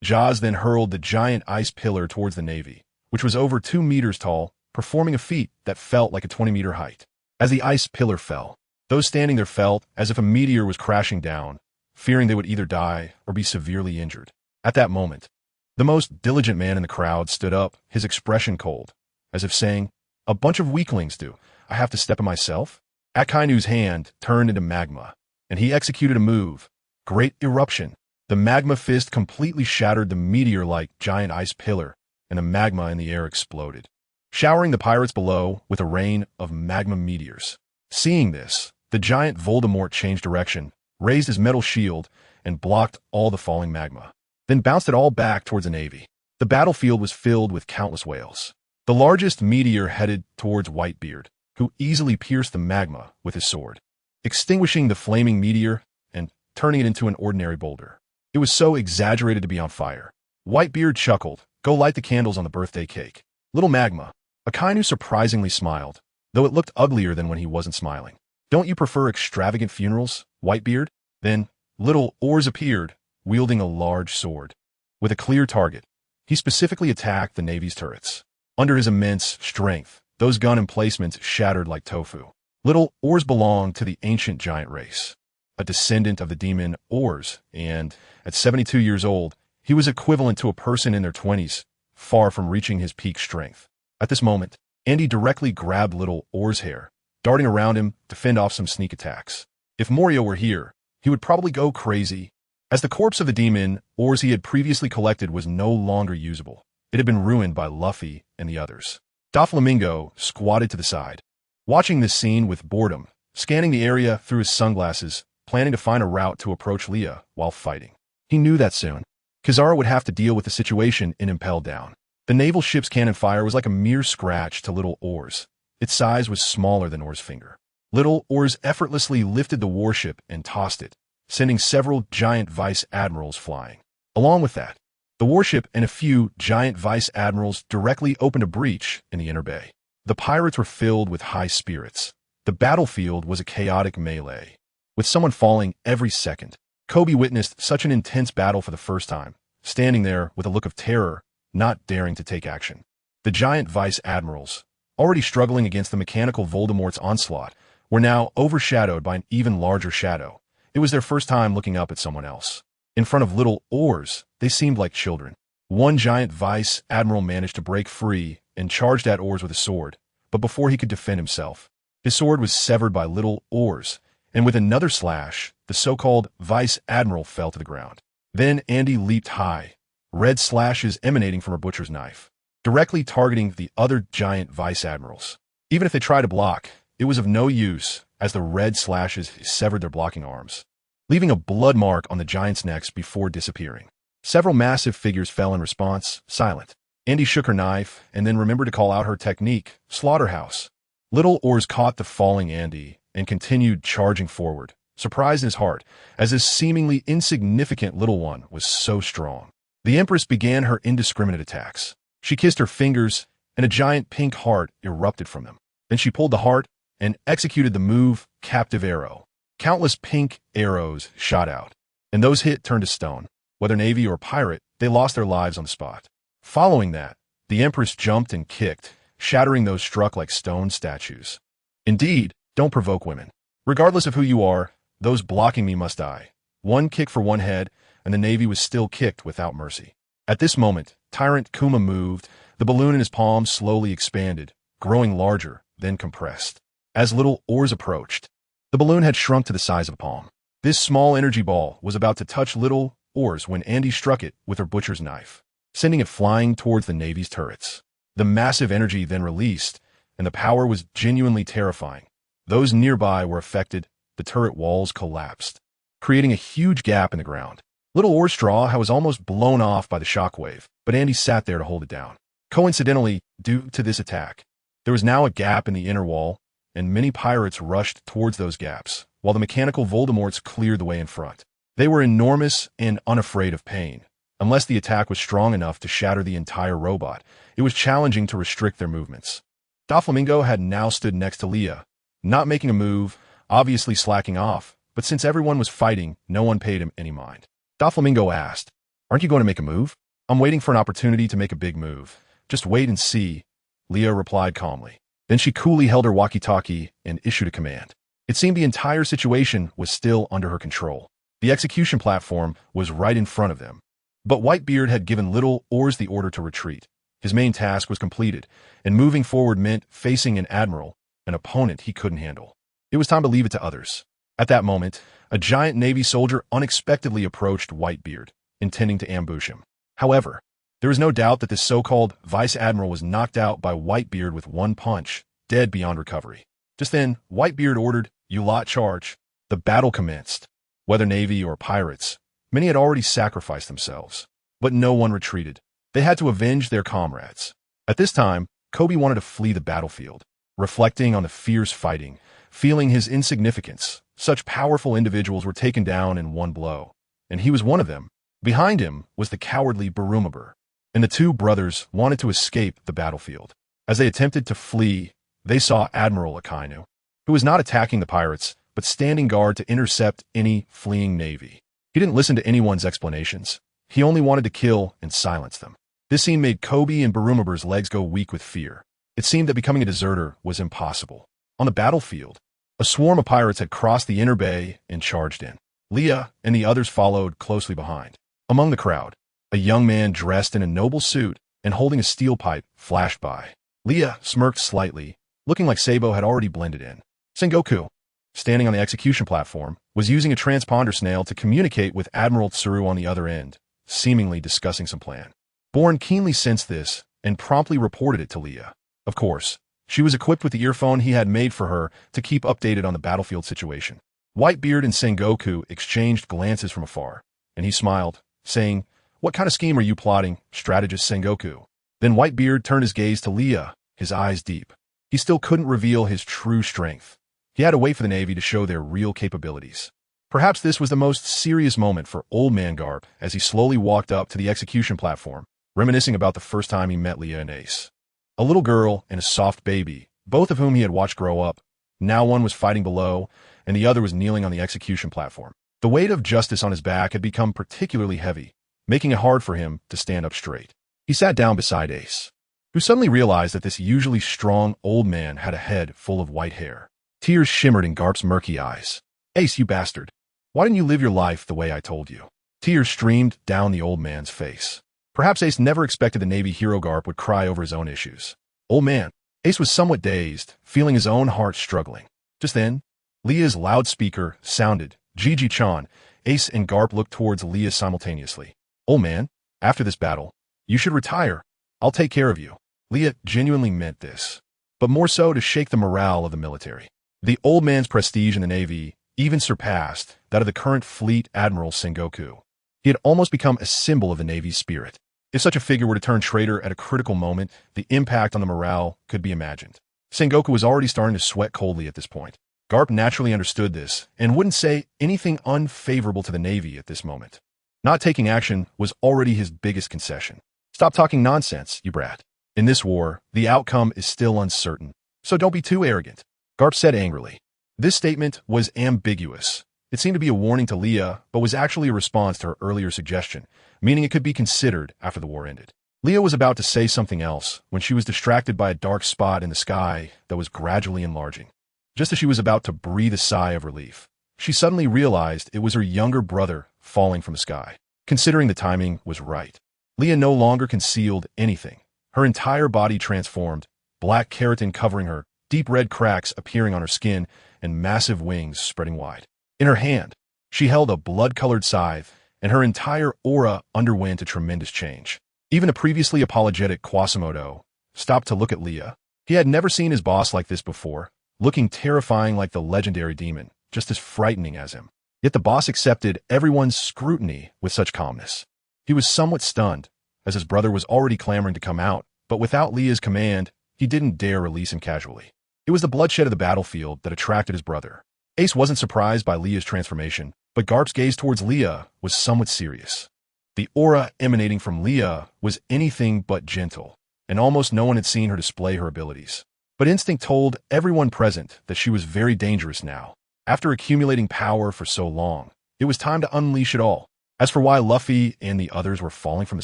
Speaker 1: Jaws then hurled the giant ice pillar towards the Navy, which was over 2 meters tall, performing a feat that felt like a 20-meter height. As the ice pillar fell, those standing there felt as if a meteor was crashing down, fearing they would either die or be severely injured. At that moment, the most diligent man in the crowd stood up, his expression cold, as if saying, "A bunch of weaklings do. I have to step in myself?" Akainu's hand turned into magma, and he executed a move. Great eruption. The magma fist completely shattered the meteor-like giant ice pillar, and the magma in the air exploded, showering the pirates below with a rain of magma meteors. Seeing this, the giant Voldemort changed direction, raised his metal shield, and blocked all the falling magma, then bounced it all back towards the Navy. The battlefield was filled with countless whales. The largest meteor headed towards Whitebeard, who easily pierced the magma with his sword, extinguishing the flaming meteor and turning it into an ordinary boulder. It was so exaggerated to be on fire. Whitebeard chuckled, "Go light the candles on the birthday cake." Little magma. Akainu surprisingly smiled, though it looked uglier than when he wasn't smiling. "Don't you prefer extravagant funerals, Whitebeard?" Then, little Oars appeared, wielding a large sword. With a clear target, he specifically attacked the Navy's turrets. Under his immense strength, those gun emplacements shattered like tofu. Little Oars belonged to the ancient giant race, a descendant of the demon Oars, and, at 72 years old, he was equivalent to a person in their 20s, far from reaching his peak strength. At this moment, Andy directly grabbed little Oars' hair, darting around him to fend off some sneak attacks. If Morio were here, he would probably go crazy. As the corpse of the demon Oars he had previously collected was no longer usable, it had been ruined by Luffy and the others. Doflamingo squatted to the side, watching this scene with boredom, scanning the area through his sunglasses, planning to find a route to approach Leah while fighting. He knew that soon, Kizaru would have to deal with the situation in Impel Down. The naval ship's cannon fire was like a mere scratch to little Oars. Its size was smaller than Oars' finger. Little Oars effortlessly lifted the warship and tossed it, sending several giant vice admirals flying. Along with that, the warship and a few giant vice admirals directly opened a breach in the inner bay. The pirates were filled with high spirits. The battlefield was a chaotic melee, with someone falling every second. Kobe witnessed such an intense battle for the first time, standing there with a look of terror, not daring to take action. The giant vice admirals, already struggling against the mechanical Voldemort's onslaught, were now overshadowed by an even larger shadow. It was their first time looking up at someone else. In front of little Oars, they seemed like children. One giant vice admiral managed to break free and charged at Oars with a sword, but before he could defend himself, his sword was severed by little Oars, and with another slash, the so-called vice admiral fell to the ground. Then Andy leaped high, red slashes emanating from her butcher's knife, directly targeting the other giant vice admirals. Even if they tried to block, it was of no use, as the red slashes severed their blocking arms, leaving a blood mark on the giants' necks before disappearing. Several massive figures fell in response, silent. Andy shook her knife and then remembered to call out her technique, Slaughterhouse. Little Oars caught the falling Andy and continued charging forward, surprised in his heart, as this seemingly insignificant little one was so strong. The Empress began her indiscriminate attacks. She kissed her fingers, and a giant pink heart erupted from them. Then she pulled the heart and executed the move, Captive Arrow. Countless pink arrows shot out, and those hit turned to stone. Whether Navy or pirate, they lost their lives on the spot. Following that, the Empress jumped and kicked, shattering those struck like stone statues. Indeed, don't provoke women. Regardless of who you are, those blocking me must die. One kick for one head, and the Navy was still kicked without mercy. At this moment, Tyrant Kuma moved. The balloon in his palm slowly expanded, growing larger, then compressed. As little oars approached, the balloon had shrunk to the size of a palm. This small energy ball was about to touch little oars when Andy struck it with her butcher's knife, sending it flying towards the Navy's turrets. The massive energy then released, and the power was genuinely terrifying. Those nearby were affected. The turret walls collapsed, creating a huge gap in the ground. Little oar straw was almost blown off by the shockwave, but Andy sat there to hold it down. Coincidentally, due to this attack, there was now a gap in the inner wall, and many pirates rushed towards those gaps, while the mechanical Voldemorts cleared the way in front. They were enormous and unafraid of pain. Unless the attack was strong enough to shatter the entire robot, it was challenging to restrict their movements. Doflamingo had now stood next to Leah, not making a move, obviously slacking off, but since everyone was fighting, no one paid him any mind. Doflamingo asked, "Aren't you going to make a move?" "I'm waiting for an opportunity to make a big move. Just wait and see," Leah replied calmly. Then she coolly held her walkie-talkie and issued a command. It seemed the entire situation was still under her control. The execution platform was right in front of them. But Whitebeard had given Little Oars the order to retreat. His main task was completed, and moving forward meant facing an admiral, an opponent he couldn't handle. It was time to leave it to others. At that moment, a giant Navy soldier unexpectedly approached Whitebeard, intending to ambush him. However, there was no doubt that this so-called Vice Admiral was knocked out by Whitebeard with one punch, dead beyond recovery. Just then, Whitebeard ordered, "You lot charge." The battle commenced. Whether Navy or pirates, many had already sacrificed themselves. But no one retreated. They had to avenge their comrades. At this time, Kobe wanted to flee the battlefield. Reflecting on the fierce fighting, feeling his insignificance, such powerful individuals were taken down in one blow. And he was one of them. Behind him was the cowardly Barumabur, and the two brothers wanted to escape the battlefield. As they attempted to flee, they saw Admiral Akainu, who was not attacking the pirates, but standing guard to intercept any fleeing navy. He didn't listen to anyone's explanations. He only wanted to kill and silence them. This scene made Kobe and Barumabur's legs go weak with fear. It seemed that becoming a deserter was impossible. On the battlefield, a swarm of pirates had crossed the inner bay and charged in. Leah and the others followed closely behind. Among the crowd, a young man dressed in a noble suit and holding a steel pipe flashed by. Leah smirked slightly, looking like Sabo had already blended in. Sengoku, standing on the execution platform, was using a transponder snail to communicate with Admiral Tsuru on the other end, seemingly discussing some plan. Bourne keenly sensed this and promptly reported it to Leah. Of course, she was equipped with the earphone he had made for her to keep updated on the battlefield situation. Whitebeard and Sengoku exchanged glances from afar, and he smiled, saying, "What kind of scheme are you plotting, strategist Sengoku?" Then Whitebeard turned his gaze to Leah, his eyes deep. He still couldn't reveal his true strength. He had to wait for the Navy to show their real capabilities. Perhaps this was the most serious moment for Old Man Garp as he slowly walked up to the execution platform, reminiscing about the first time he met Leah and Ace. A little girl and a soft baby, both of whom he had watched grow up. Now one was fighting below, and the other was kneeling on the execution platform. The weight of justice on his back had become particularly heavy, making it hard for him to stand up straight. He sat down beside Ace, who suddenly realized that this usually strong old man had a head full of white hair. Tears shimmered in Garp's murky eyes. "Ace, you bastard. Why didn't you live your life the way I told you?" Tears streamed down the old man's face. Perhaps Ace never expected the Navy hero Garp would cry over his own issues. "Old man." Ace was somewhat dazed, feeling his own heart struggling. Just then, Leah's loudspeaker sounded. "Gigi-chan." Ace and Garp looked towards Leah simultaneously. "Old man, after this battle, you should retire. I'll take care of you." Leah genuinely meant this, but more so to shake the morale of the military. The old man's prestige in the Navy even surpassed that of the current fleet admiral Sengoku. He had almost become a symbol of the Navy's spirit. If such a figure were to turn traitor at a critical moment, the impact on the morale could be imagined. Sengoku was already starting to sweat coldly at this point. Garp naturally understood this and wouldn't say anything unfavorable to the Navy at this moment. Not taking action was already his biggest concession. "Stop talking nonsense, you brat. In this war, the outcome is still uncertain, so don't be too arrogant," Garp said angrily. This statement was ambiguous. It seemed to be a warning to Leah, but was actually a response to her earlier suggestion, meaning it could be considered after the war ended. Leah was about to say something else when she was distracted by a dark spot in the sky that was gradually enlarging. Just as she was about to breathe a sigh of relief, she suddenly realized it was her younger brother falling from the sky. Considering the timing was right, Leah no longer concealed anything. Her entire body transformed, black keratin covering her, deep red cracks appearing on her skin, and massive wings spreading wide. In her hand, she held a blood-colored scythe, and her entire aura underwent a tremendous change. Even the previously apologetic Quasimodo stopped to look at Leah. He had never seen his boss like this before, looking terrifying like the legendary demon, just as frightening as him. Yet the boss accepted everyone's scrutiny with such calmness. He was somewhat stunned, as his brother was already clamoring to come out, but without Leah's command, he didn't dare release him casually. It was the bloodshed of the battlefield that attracted his brother. Ace wasn't surprised by Leah's transformation, but Garp's gaze towards Leah was somewhat serious. The aura emanating from Leah was anything but gentle, and almost no one had seen her display her abilities. But instinct told everyone present that she was very dangerous now. After accumulating power for so long, it was time to unleash it all. As for why Luffy and the others were falling from the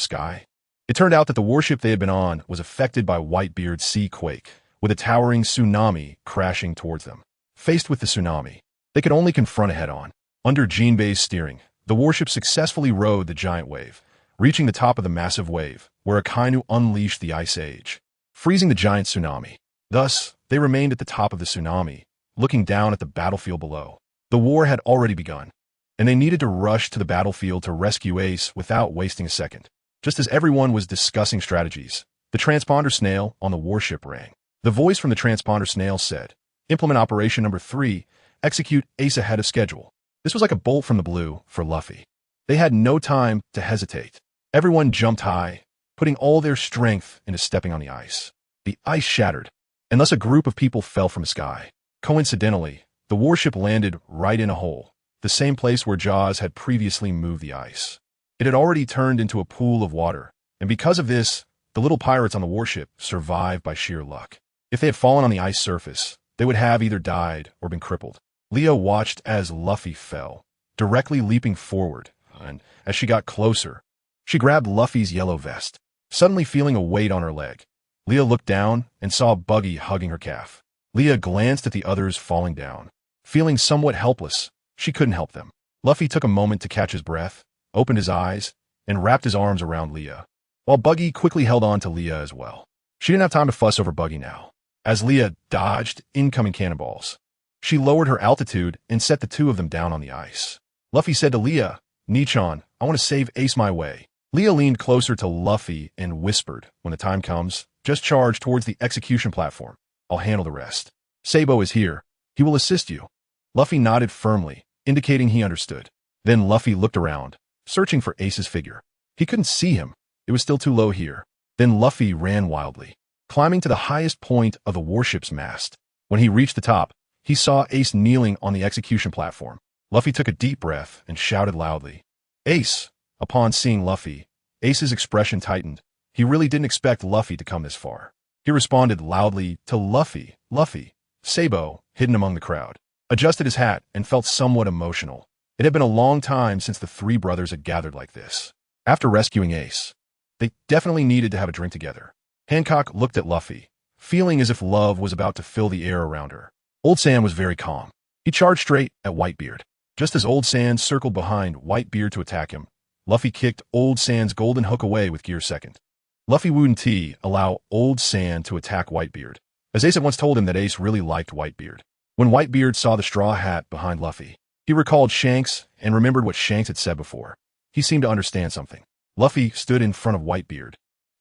Speaker 1: sky, it turned out that the warship they had been on was affected by Whitebeard's sea quake, with a towering tsunami crashing towards them. Faced with the tsunami, they could only confront it head-on. Under Jinbei's steering, the warship successfully rode the giant wave, reaching the top of the massive wave, where Akainu unleashed the Ice Age, freezing the giant tsunami. Thus, they remained at the top of the tsunami, looking down at the battlefield below. The war had already begun, and they needed to rush to the battlefield to rescue Ace without wasting a second. Just as everyone was discussing strategies, the transponder snail on the warship rang. The voice from the transponder snail said, "Implement Operation Number 3, execute Ace ahead of schedule." This was like a bolt from the blue for Luffy. They had no time to hesitate. Everyone jumped high, putting all their strength into stepping on the ice. The ice shattered, and thus a group of people fell from the sky. Coincidentally, the warship landed right in a hole, the same place where Jaws had previously moved the ice. It had already turned into a pool of water, and because of this, the little pirates on the warship survived by sheer luck. If they had fallen on the ice surface, they would have either died or been crippled. Leah watched as Luffy fell, directly leaping forward, and as she got closer, she grabbed Luffy's yellow vest. Suddenly feeling a weight on her leg, Leah looked down and saw Buggy hugging her calf. Leah glanced at the others falling down. Feeling somewhat helpless, she couldn't help them. Luffy took a moment to catch his breath, opened his eyes, and wrapped his arms around Leah, while Buggy quickly held on to Leah as well. She didn't have time to fuss over Buggy now. As Leah dodged incoming cannonballs, she lowered her altitude and set the two of them down on the ice. Luffy said to Leah, "Nichan, I want to save Ace my way." Leah leaned closer to Luffy and whispered, "When the time comes, just charge towards the execution platform. I'll handle the rest. Sabo is here. He will assist you." Luffy nodded firmly, indicating he understood. Then Luffy looked around, searching for Ace's figure. He couldn't see him. It was still too low here. Then Luffy ran wildly, climbing to the highest point of the warship's mast. When he reached the top, he saw Ace kneeling on the execution platform. Luffy took a deep breath and shouted loudly, "Ace!" Upon seeing Luffy, Ace's expression tightened. He really didn't expect Luffy to come this far. He responded loudly to Luffy. Luffy, Sabo, hidden among the crowd, adjusted his hat and felt somewhat emotional. It had been a long time since the three brothers had gathered like this. After rescuing Ace, they definitely needed to have a drink together. Hancock looked at Luffy, feeling as if love was about to fill the air around her. Old Sand was very calm. He charged straight at Whitebeard. Just as Old Sand circled behind Whitebeard to attack him, Luffy kicked Old Sand's golden hook away with gear second. Luffy wouldn't allow Old Sand to attack Whitebeard, as Ace had once told him that Ace really liked Whitebeard. When Whitebeard saw the straw hat behind Luffy, he recalled Shanks and remembered what Shanks had said before. He seemed to understand something. Luffy stood in front of Whitebeard,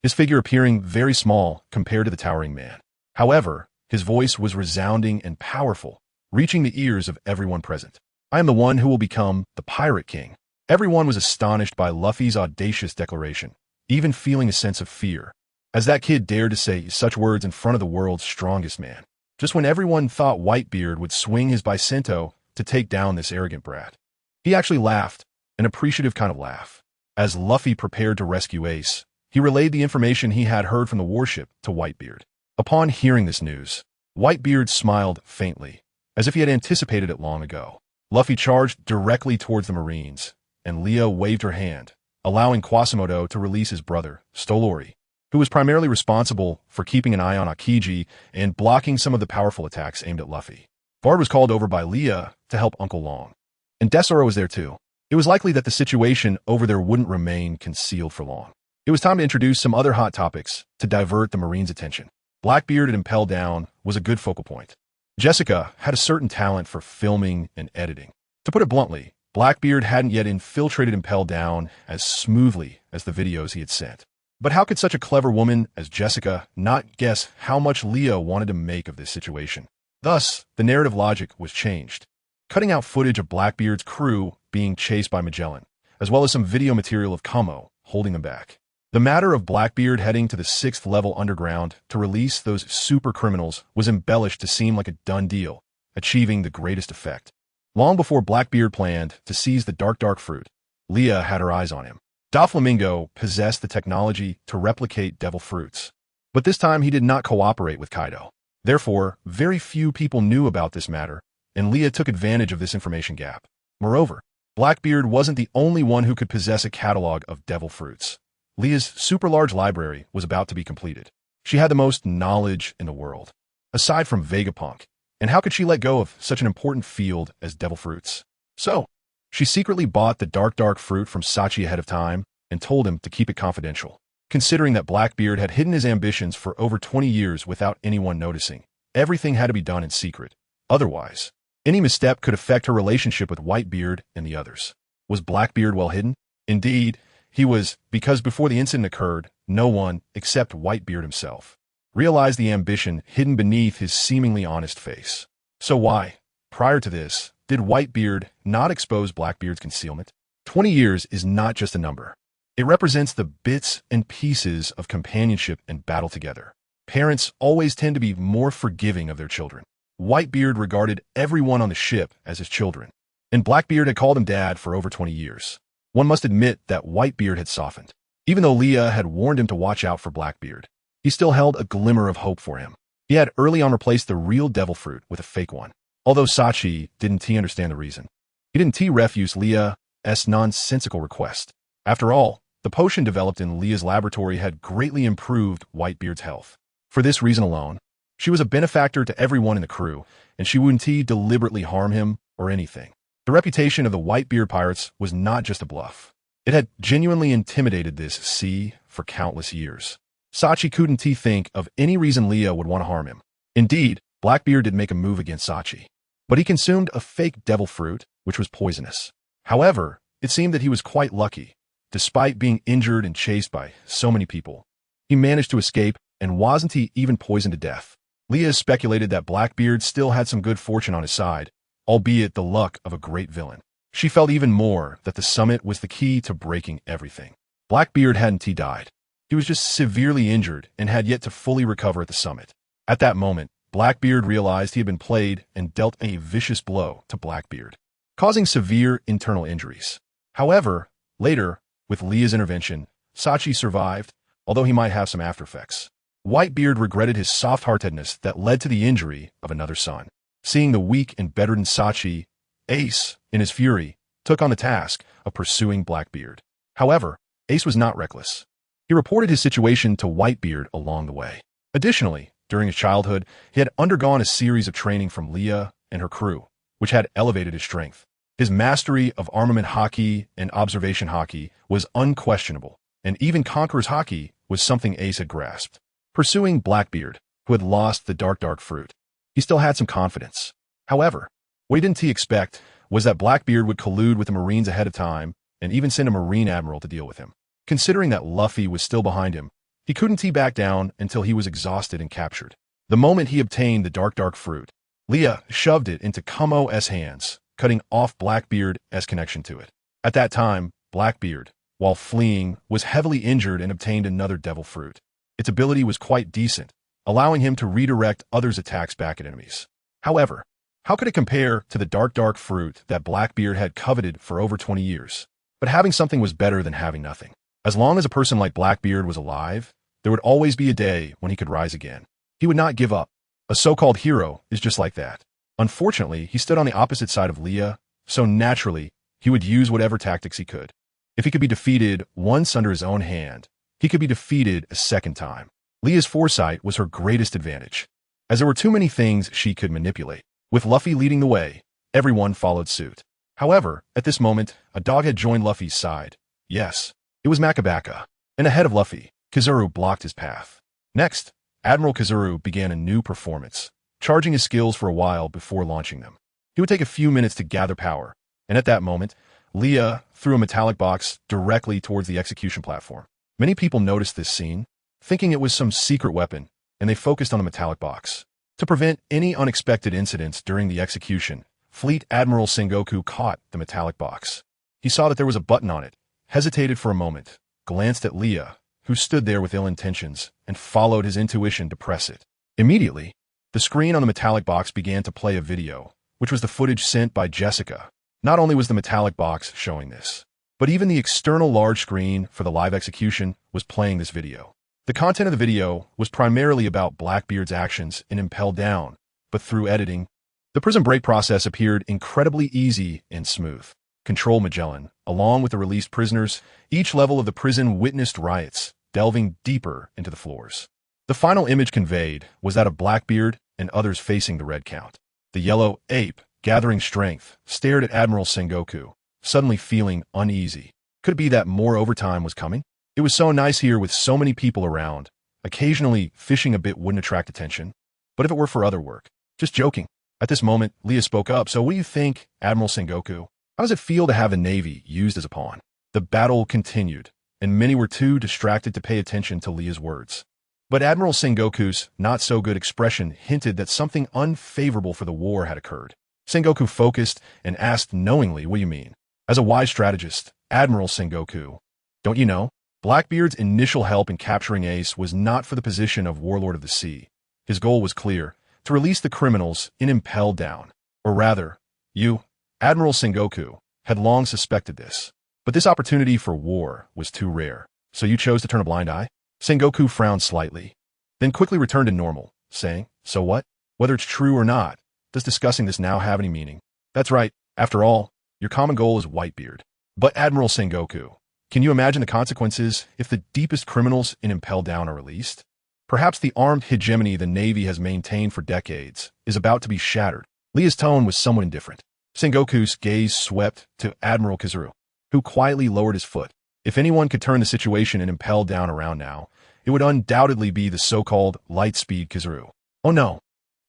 Speaker 1: his figure appearing very small compared to the towering man. However, his voice was resounding and powerful, reaching the ears of everyone present. "I am the one who will become the Pirate King." Everyone was astonished by Luffy's audacious declaration, even feeling a sense of fear, as that kid dared to say such words in front of the world's strongest man. Just when everyone thought Whitebeard would swing his Bicento to take down this arrogant brat, he actually laughed, an appreciative kind of laugh. As Luffy prepared to rescue Ace, he relayed the information he had heard from the warship to Whitebeard. Upon hearing this news, Whitebeard smiled faintly, as if he had anticipated it long ago. Luffy charged directly towards the Marines, and Leah waved her hand, allowing Quasimodo to release his brother, Stolori, who was primarily responsible for keeping an eye on Akiji and blocking some of the powerful attacks aimed at Luffy. Bard was called over by Leah to help Uncle Long. And Desora was there too. It was likely that the situation over there wouldn't remain concealed for long. It was time to introduce some other hot topics to divert the Marines' attention. Blackbeard and Impel Down was a good focal point. Jessica had a certain talent for filming and editing. To put it bluntly, Blackbeard hadn't yet infiltrated Impel Down as smoothly as the videos he had sent. But how could such a clever woman as Jessica not guess how much Leah wanted to make of this situation? Thus, the narrative logic was changed, cutting out footage of Blackbeard's crew being chased by Magellan, as well as some video material of Como holding them back. The matter of Blackbeard heading to the 6th level underground to release those super criminals was embellished to seem like a done deal, achieving the greatest effect. Long before Blackbeard planned to seize the dark fruit, Leah had her eyes on him. Doflamingo possessed the technology to replicate devil fruits, but this time he did not cooperate with Kaido. Therefore, very few people knew about this matter, and Leah took advantage of this information gap. Moreover, Blackbeard wasn't the only one who could possess a catalog of devil fruits. Leah's super large library was about to be completed. She had the most knowledge in the world, aside from Vegapunk, and how could she let go of such an important field as devil fruits? So, she secretly bought the dark fruit from Sachi ahead of time and told him to keep it confidential. Considering that Blackbeard had hidden his ambitions for over 20 years without anyone noticing, everything had to be done in secret. Otherwise, any misstep could affect her relationship with Whitebeard and the others. Was Blackbeard well hidden? Indeed, he was, because before the incident occurred, no one, except Whitebeard himself, realized the ambition hidden beneath his seemingly honest face. So why, prior to this, did Whitebeard not expose Blackbeard's concealment? 20 years is not just a number. It represents the bits and pieces of companionship and battle together. Parents always tend to be more forgiving of their children. Whitebeard regarded everyone on the ship as his children, and Blackbeard had called him dad for over 20 years. One must admit that Whitebeard had softened. Even though Leah had warned him to watch out for Blackbeard, he still held a glimmer of hope for him. He had early on replaced the real devil fruit with a fake one, although Sachi didn't understand the reason. He didn't refuse Leah's nonsensical request. After all, the potion developed in Leah's laboratory had greatly improved Whitebeard's health. For this reason alone, she was a benefactor to everyone in the crew, and she wouldn't deliberately harm him or anything. The reputation of the Whitebeard pirates was not just a bluff. It had genuinely intimidated this sea for countless years. Sachi couldn't think of any reason Leah would want to harm him. Indeed, Blackbeard did make a move against Sachi, but he consumed a fake devil fruit, which was poisonous. However, it seemed that he was quite lucky. Despite being injured and chased by so many people, he managed to escape and wasn't even poisoned to death. Leah speculated that Blackbeard still had some good fortune on his side, albeit the luck of a great villain. She felt even more that the summit was the key to breaking everything. Blackbeard hadn't died. He was just severely injured and had yet to fully recover at the summit. At that moment, Blackbeard realized he had been played and dealt a vicious blow to Blackbeard, causing severe internal injuries. However, later, with Leah's intervention, Sachi survived, although he might have some after effects. Whitebeard regretted his soft-heartedness that led to the injury of another son. Seeing the weak and bedridden Sachi, Ace, in his fury, took on the task of pursuing Blackbeard. However, Ace was not reckless. He reported his situation to Whitebeard along the way. Additionally, during his childhood, he had undergone a series of training from Leah and her crew, which had elevated his strength. His mastery of armament hockey and observation hockey was unquestionable, and even Conqueror's hockey was something Ace had grasped. Pursuing Blackbeard, who had lost the dark fruit, he still had some confidence. However, what he didn't expect was that Blackbeard would collude with the Marines ahead of time and even send a Marine admiral to deal with him. Considering that Luffy was still behind him, he couldn't back down until he was exhausted and captured. The moment he obtained the dark fruit, Leah shoved it into Kumo's hands, cutting off Blackbeard's connection to it. At that time, Blackbeard, while fleeing, was heavily injured and obtained another devil fruit. Its ability was quite decent, allowing him to redirect others' attacks back at enemies. However, how could it compare to the dark fruit that Blackbeard had coveted for over 20 years? But having something was better than having nothing. As long as a person like Blackbeard was alive, there would always be a day when he could rise again. He would not give up. A so-called hero is just like that. Unfortunately, he stood on the opposite side of Leah, so naturally, he would use whatever tactics he could. If he could be defeated once under his own hand, he could be defeated a second time. Leah's foresight was her greatest advantage, as there were too many things she could manipulate. With Luffy leading the way, everyone followed suit. However, at this moment, a dog had joined Luffy's side. Yes, it was Makabaka. And ahead of Luffy, Kizaru blocked his path. Next, Admiral Kizaru began a new performance, charging his skills for a while before launching them. He would take a few minutes to gather power, and at that moment, Leah threw a metallic box directly towards the execution platform. Many people noticed this scene, thinking it was some secret weapon, and they focused on the metallic box. To prevent any unexpected incidents during the execution, Fleet Admiral Sengoku caught the metallic box. He saw that there was a button on it, hesitated for a moment, glanced at Leah, who stood there with ill intentions, and followed his intuition to press it. Immediately, the screen on the metallic box began to play a video, which was the footage sent by Jessica. Not only was the metallic box showing this, but even the external large screen for the live execution was playing this video. The content of the video was primarily about Blackbeard's actions in Impel Down, but through editing, the prison break process appeared incredibly easy and smooth. Control Magellan, along with the released prisoners, each level of the prison witnessed riots, delving deeper into the floors. The final image conveyed was that of Blackbeard and others facing the red count. The yellow ape, gathering strength, stared at Admiral Sengoku, suddenly feeling uneasy. Could it be that more overtime was coming? It was so nice here with so many people around. Occasionally, fishing a bit wouldn't attract attention. But if it were for other work? Just joking. At this moment, Leah spoke up. So what do you think, Admiral Sengoku? How does it feel to have the Navy used as a pawn? The battle continued, and many were too distracted to pay attention to Leah's words. But Admiral Sengoku's not-so-good expression hinted that something unfavorable for the war had occurred. Sengoku focused and asked knowingly, what do you mean? As a wise strategist, Admiral Sengoku, don't you know? Blackbeard's initial help in capturing Ace was not for the position of Warlord of the Sea. His goal was clear, to release the criminals in Impel Down. Or rather, you, Admiral Sengoku, had long suspected this. But this opportunity for war was too rare, so you chose to turn a blind eye? Sengoku frowned slightly, then quickly returned to normal, saying, so what? Whether it's true or not, does discussing this now have any meaning? That's right, after all, your common goal is Whitebeard. But Admiral Sengoku, can you imagine the consequences if the deepest criminals in Impel Down are released? Perhaps the armed hegemony the Navy has maintained for decades is about to be shattered. Leah's tone was somewhat indifferent. Sengoku's gaze swept to Admiral Kizaru, who quietly lowered his foot. If anyone could turn the situation in Impel Down around now, it would undoubtedly be the so-called Lightspeed Kizaru. Oh no.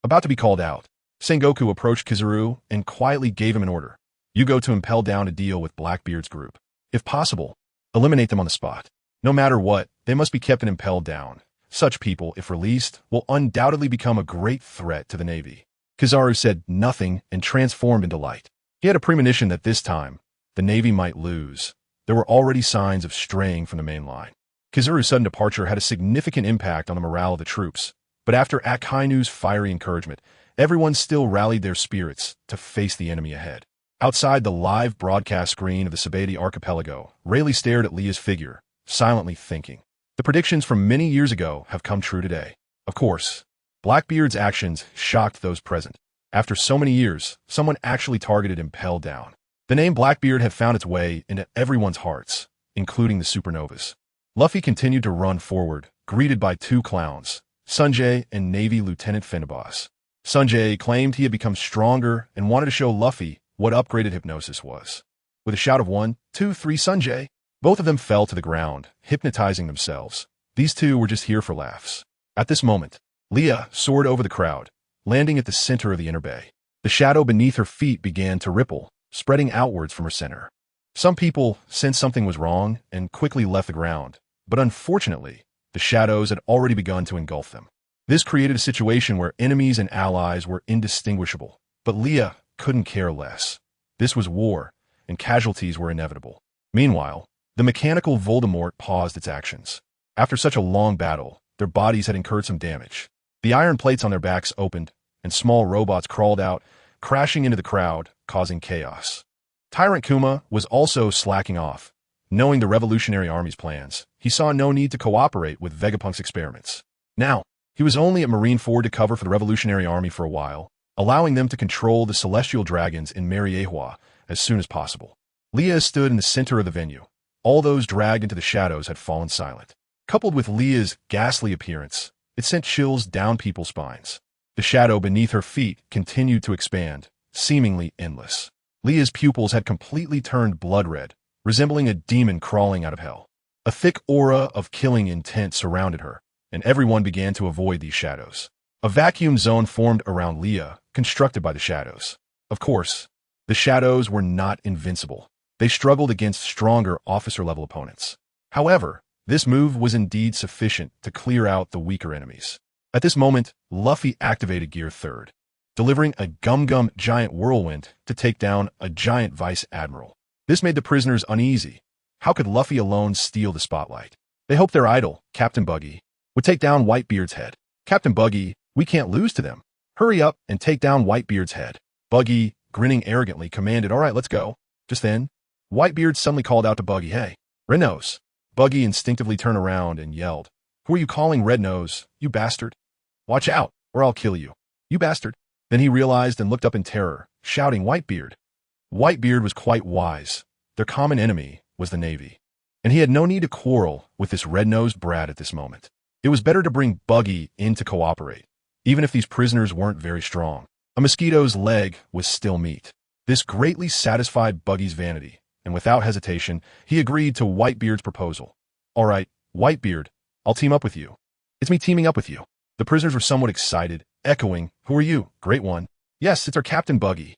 Speaker 1: About to be called out, Sengoku approached Kizaru and quietly gave him an order. You go to Impel Down to deal with Blackbeard's group. If possible, eliminate them on the spot. No matter what, they must be kept in Impel Down. Such people, if released, will undoubtedly become a great threat to the Navy. Kizaru said nothing and transformed into light. He had a premonition that this time, the Navy might lose. There were already signs of straying from the main line. Kizaru's sudden departure had a significant impact on the morale of the troops, but after Akainu's fiery encouragement, everyone still rallied their spirits to face the enemy ahead. Outside the live broadcast screen of the Sabeti archipelago, Rayleigh stared at Leah's figure, silently thinking. The predictions from many years ago have come true today. Of course, Blackbeard's actions shocked those present. After so many years, someone actually targeted Impel Down. The name Blackbeard had found its way into everyone's hearts, including the supernovas. Luffy continued to run forward, greeted by two clowns, Sanjay and Navy Lieutenant Finnebass. Sanjay claimed he had become stronger and wanted to show Luffy what upgraded hypnosis was. With a shout of 1, 2, 3 Sanjay, both of them fell to the ground, hypnotizing themselves. These two were just here for laughs. At this moment, Leah soared over the crowd, landing at the center of the inner bay. The shadow beneath her feet began to ripple, spreading outwards from her center. Some people sensed something was wrong and quickly left the ground, but unfortunately, the shadows had already begun to engulf them. This created a situation where enemies and allies were indistinguishable, but Leah couldn't care less. This was war, and casualties were inevitable. Meanwhile, the mechanical Voldemort paused its actions. After such a long battle, their bodies had incurred some damage. The iron plates on their backs opened, and small robots crawled out, crashing into the crowd, causing chaos. Tyrant Kuma was also slacking off. Knowing the Revolutionary Army's plans, he saw no need to cooperate with Vegapunk's experiments. Now, he was only at Marineford to cover for the Revolutionary Army for a while, allowing them to control the celestial dragons in Mariehua as soon as possible. Leah stood in the center of the venue. All those dragged into the shadows had fallen silent. Coupled with Leah's ghastly appearance, it sent chills down people's spines. The shadow beneath her feet continued to expand, seemingly endless. Leah's pupils had completely turned blood red, resembling a demon crawling out of hell. A thick aura of killing intent surrounded her, and everyone began to avoid these shadows. A vacuum zone formed around Leah, constructed by the shadows. Of course, the shadows were not invincible. They struggled against stronger officer-level opponents. However, this move was indeed sufficient to clear out the weaker enemies. At this moment, Luffy activated Gear 3rd, delivering a gum-gum giant whirlwind to take down a giant vice admiral. This made the prisoners uneasy. How could Luffy alone steal the spotlight? They hoped their idol, Captain Buggy, would take down Whitebeard's head. Captain Buggy, we can't lose to them. Hurry up and take down Whitebeard's head. Buggy, grinning arrogantly, commanded, all right, let's go. Just then, Whitebeard suddenly called out to Buggy, hey, Red Nose. Buggy instinctively turned around and yelled, who are you calling Red Nose, you bastard? Watch out, or I'll kill you, you bastard. Then he realized and looked up in terror, shouting, Whitebeard. Whitebeard was quite wise. Their common enemy was the Navy, and he had no need to quarrel with this red-nosed brat at this moment. It was better to bring Buggy in to cooperate, even if these prisoners weren't very strong. A mosquito's leg was still meat. This greatly satisfied Buggy's vanity, and without hesitation, he agreed to Whitebeard's proposal. All right, Whitebeard, I'll team up with you. It's me teaming up with you. The prisoners were somewhat excited, echoing, who are you, Great One? Yes, it's our Captain Buggy.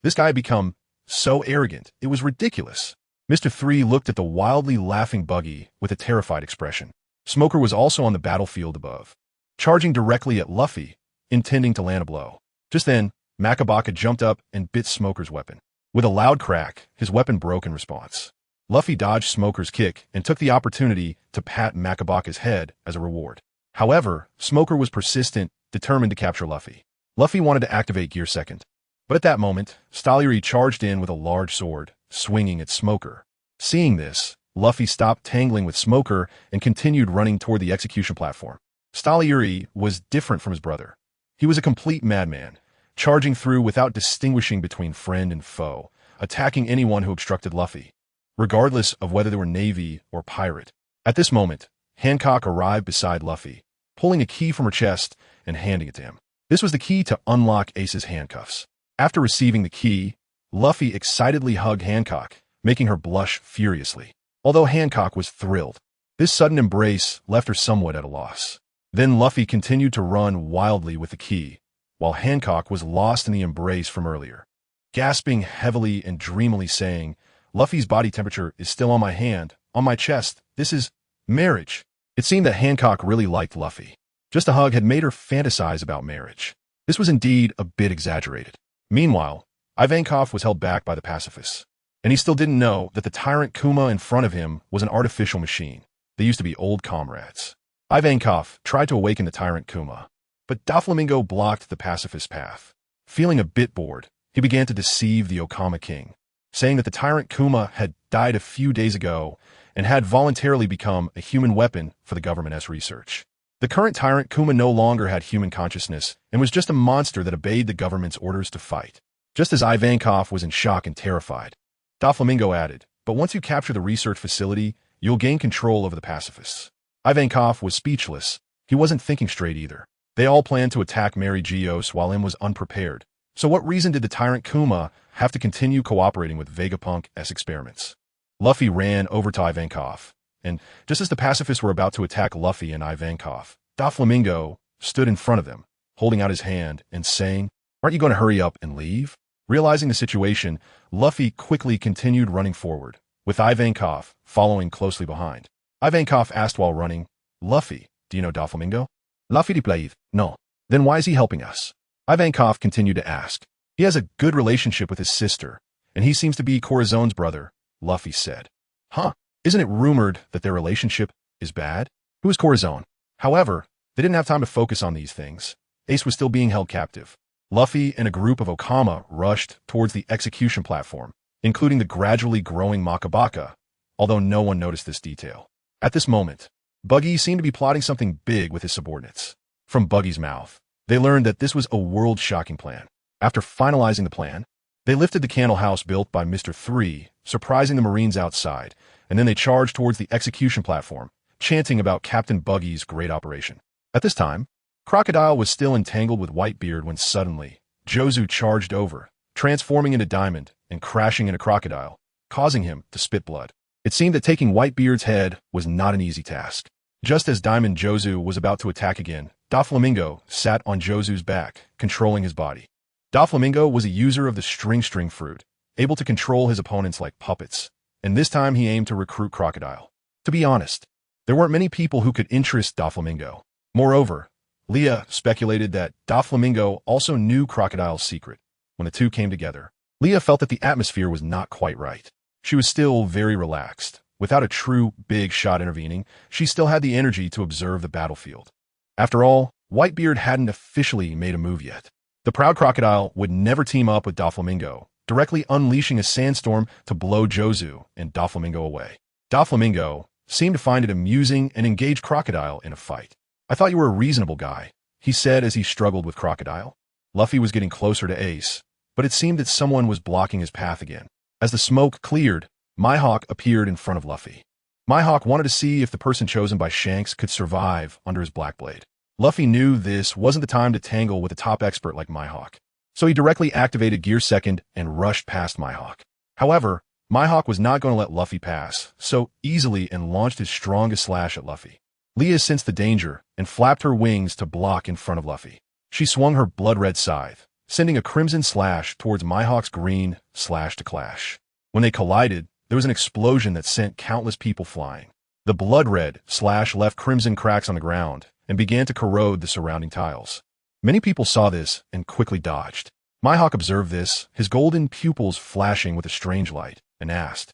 Speaker 1: This guy had become so arrogant, it was ridiculous. Mr. 3 looked at the wildly laughing Buggy with a terrified expression. Smoker was also on the battlefield above, charging directly at Luffy, intending to land a blow. Just then, Makabaka jumped up and bit Smoker's weapon. With a loud crack, his weapon broke in response. Luffy dodged Smoker's kick and took the opportunity to pat Makabaka's head as a reward. However, Smoker was persistent, determined to capture Luffy. Luffy wanted to activate Gear 2nd. But at that moment, Stollery charged in with a large sword, swinging at Smoker. Seeing this, Luffy stopped tangling with Smoker and continued running toward the execution platform. Stollery was different from his brother. He was a complete madman, charging through without distinguishing between friend and foe, attacking anyone who obstructed Luffy, regardless of whether they were Navy or pirate. At this moment, Hancock arrived beside Luffy, pulling a key from her chest and handing it to him. This was the key to unlock Ace's handcuffs. After receiving the key, Luffy excitedly hugged Hancock, making her blush furiously. Although Hancock was thrilled, this sudden embrace left her somewhat at a loss. Then Luffy continued to run wildly with the key, while Hancock was lost in the embrace from earlier, gasping heavily and dreamily saying, Luffy's body temperature is still on my hand, on my chest, this is marriage. It seemed that Hancock really liked Luffy. Just a hug had made her fantasize about marriage. This was indeed a bit exaggerated. Meanwhile, Ivankov was held back by the pacifists, and he still didn't know that the tyrant Kuma in front of him was an artificial machine. They used to be old comrades. Ivankov tried to awaken the tyrant Kuma, but Doflamingo blocked the pacifist path. Feeling a bit bored, he began to deceive the Okama king, saying that the tyrant Kuma had died a few days ago and had voluntarily become a human weapon for the government research. The current tyrant Kuma no longer had human consciousness and was just a monster that obeyed the government's orders to fight. Just as Ivankov was in shock and terrified, Doflamingo added, but once you capture the research facility, you'll gain control over the pacifists. Ivankov was speechless. He wasn't thinking straight either. They all planned to attack Mary Geos while M was unprepared. So what reason did the tyrant Kuma have to continue cooperating with Vegapunk's experiments? Luffy ran over to Ivankov, and just as the pacifists were about to attack Luffy and Ivankov, Doflamingo stood in front of them, holding out his hand and saying, aren't you going to hurry up and leave? Realizing the situation, Luffy quickly continued running forward, with Ivankov following closely behind. Ivankov asked while running, Luffy, do you know Doflamingo? Luffy replied, no. Then why is he helping us? Ivankov continued to ask. He has a good relationship with his sister, and he seems to be Corazone's brother, Luffy said. Huh, isn't it rumored that their relationship is bad? Who is Corazone? However, they didn't have time to focus on these things. Ace was still being held captive. Luffy and a group of Okama rushed towards the execution platform, including the gradually growing Makabaka, although no one noticed this detail. At this moment, Buggy seemed to be plotting something big with his subordinates. From Buggy's mouth, they learned that this was a world-shocking plan. After finalizing the plan, they lifted the candle house built by Mr. 3, surprising the Marines outside, and then they charged towards the execution platform, chanting about Captain Buggy's great operation. At this time, Crocodile was still entangled with Whitebeard when suddenly, Jozu charged over, transforming into Diamond and crashing into Crocodile, causing him to spit blood. It seemed that taking Whitebeard's head was not an easy task. Just as Diamond Jozu was about to attack again, Doflamingo sat on Jozu's back, controlling his body. Doflamingo was a user of the string fruit, able to control his opponents like puppets, and this time he aimed to recruit Crocodile. To be honest, there weren't many people who could interest Doflamingo. Moreover, Leah speculated that Doflamingo also knew Crocodile's secret. When the two came together, Leah felt that the atmosphere was not quite right. She was still very relaxed. Without a true big shot intervening, she still had the energy to observe the battlefield. After all, Whitebeard hadn't officially made a move yet. The proud Crocodile would never team up with Doflamingo, directly unleashing a sandstorm to blow Jozu and Doflamingo away. Doflamingo seemed to find it amusing and engaged Crocodile in a fight. "I thought you were a reasonable guy," he said as he struggled with Crocodile. Luffy was getting closer to Ace, but it seemed that someone was blocking his path again. As the smoke cleared, Mihawk appeared in front of Luffy. Mihawk wanted to see if the person chosen by Shanks could survive under his black blade. Luffy knew this wasn't the time to tangle with a top expert like Mihawk, so he directly activated Gear Second and rushed past Mihawk. However, Mihawk was not going to let Luffy pass so easily and launched his strongest slash at Luffy. Leah sensed the danger and flapped her wings to block in front of Luffy. She swung her blood-red scythe, sending a crimson slash towards Mihawk's green slash to clash. When they collided, there was an explosion that sent countless people flying. The blood-red slash left crimson cracks on the ground and began to corrode the surrounding tiles. Many people saw this and quickly dodged. Mihawk observed this, his golden pupils flashing with a strange light, and asked,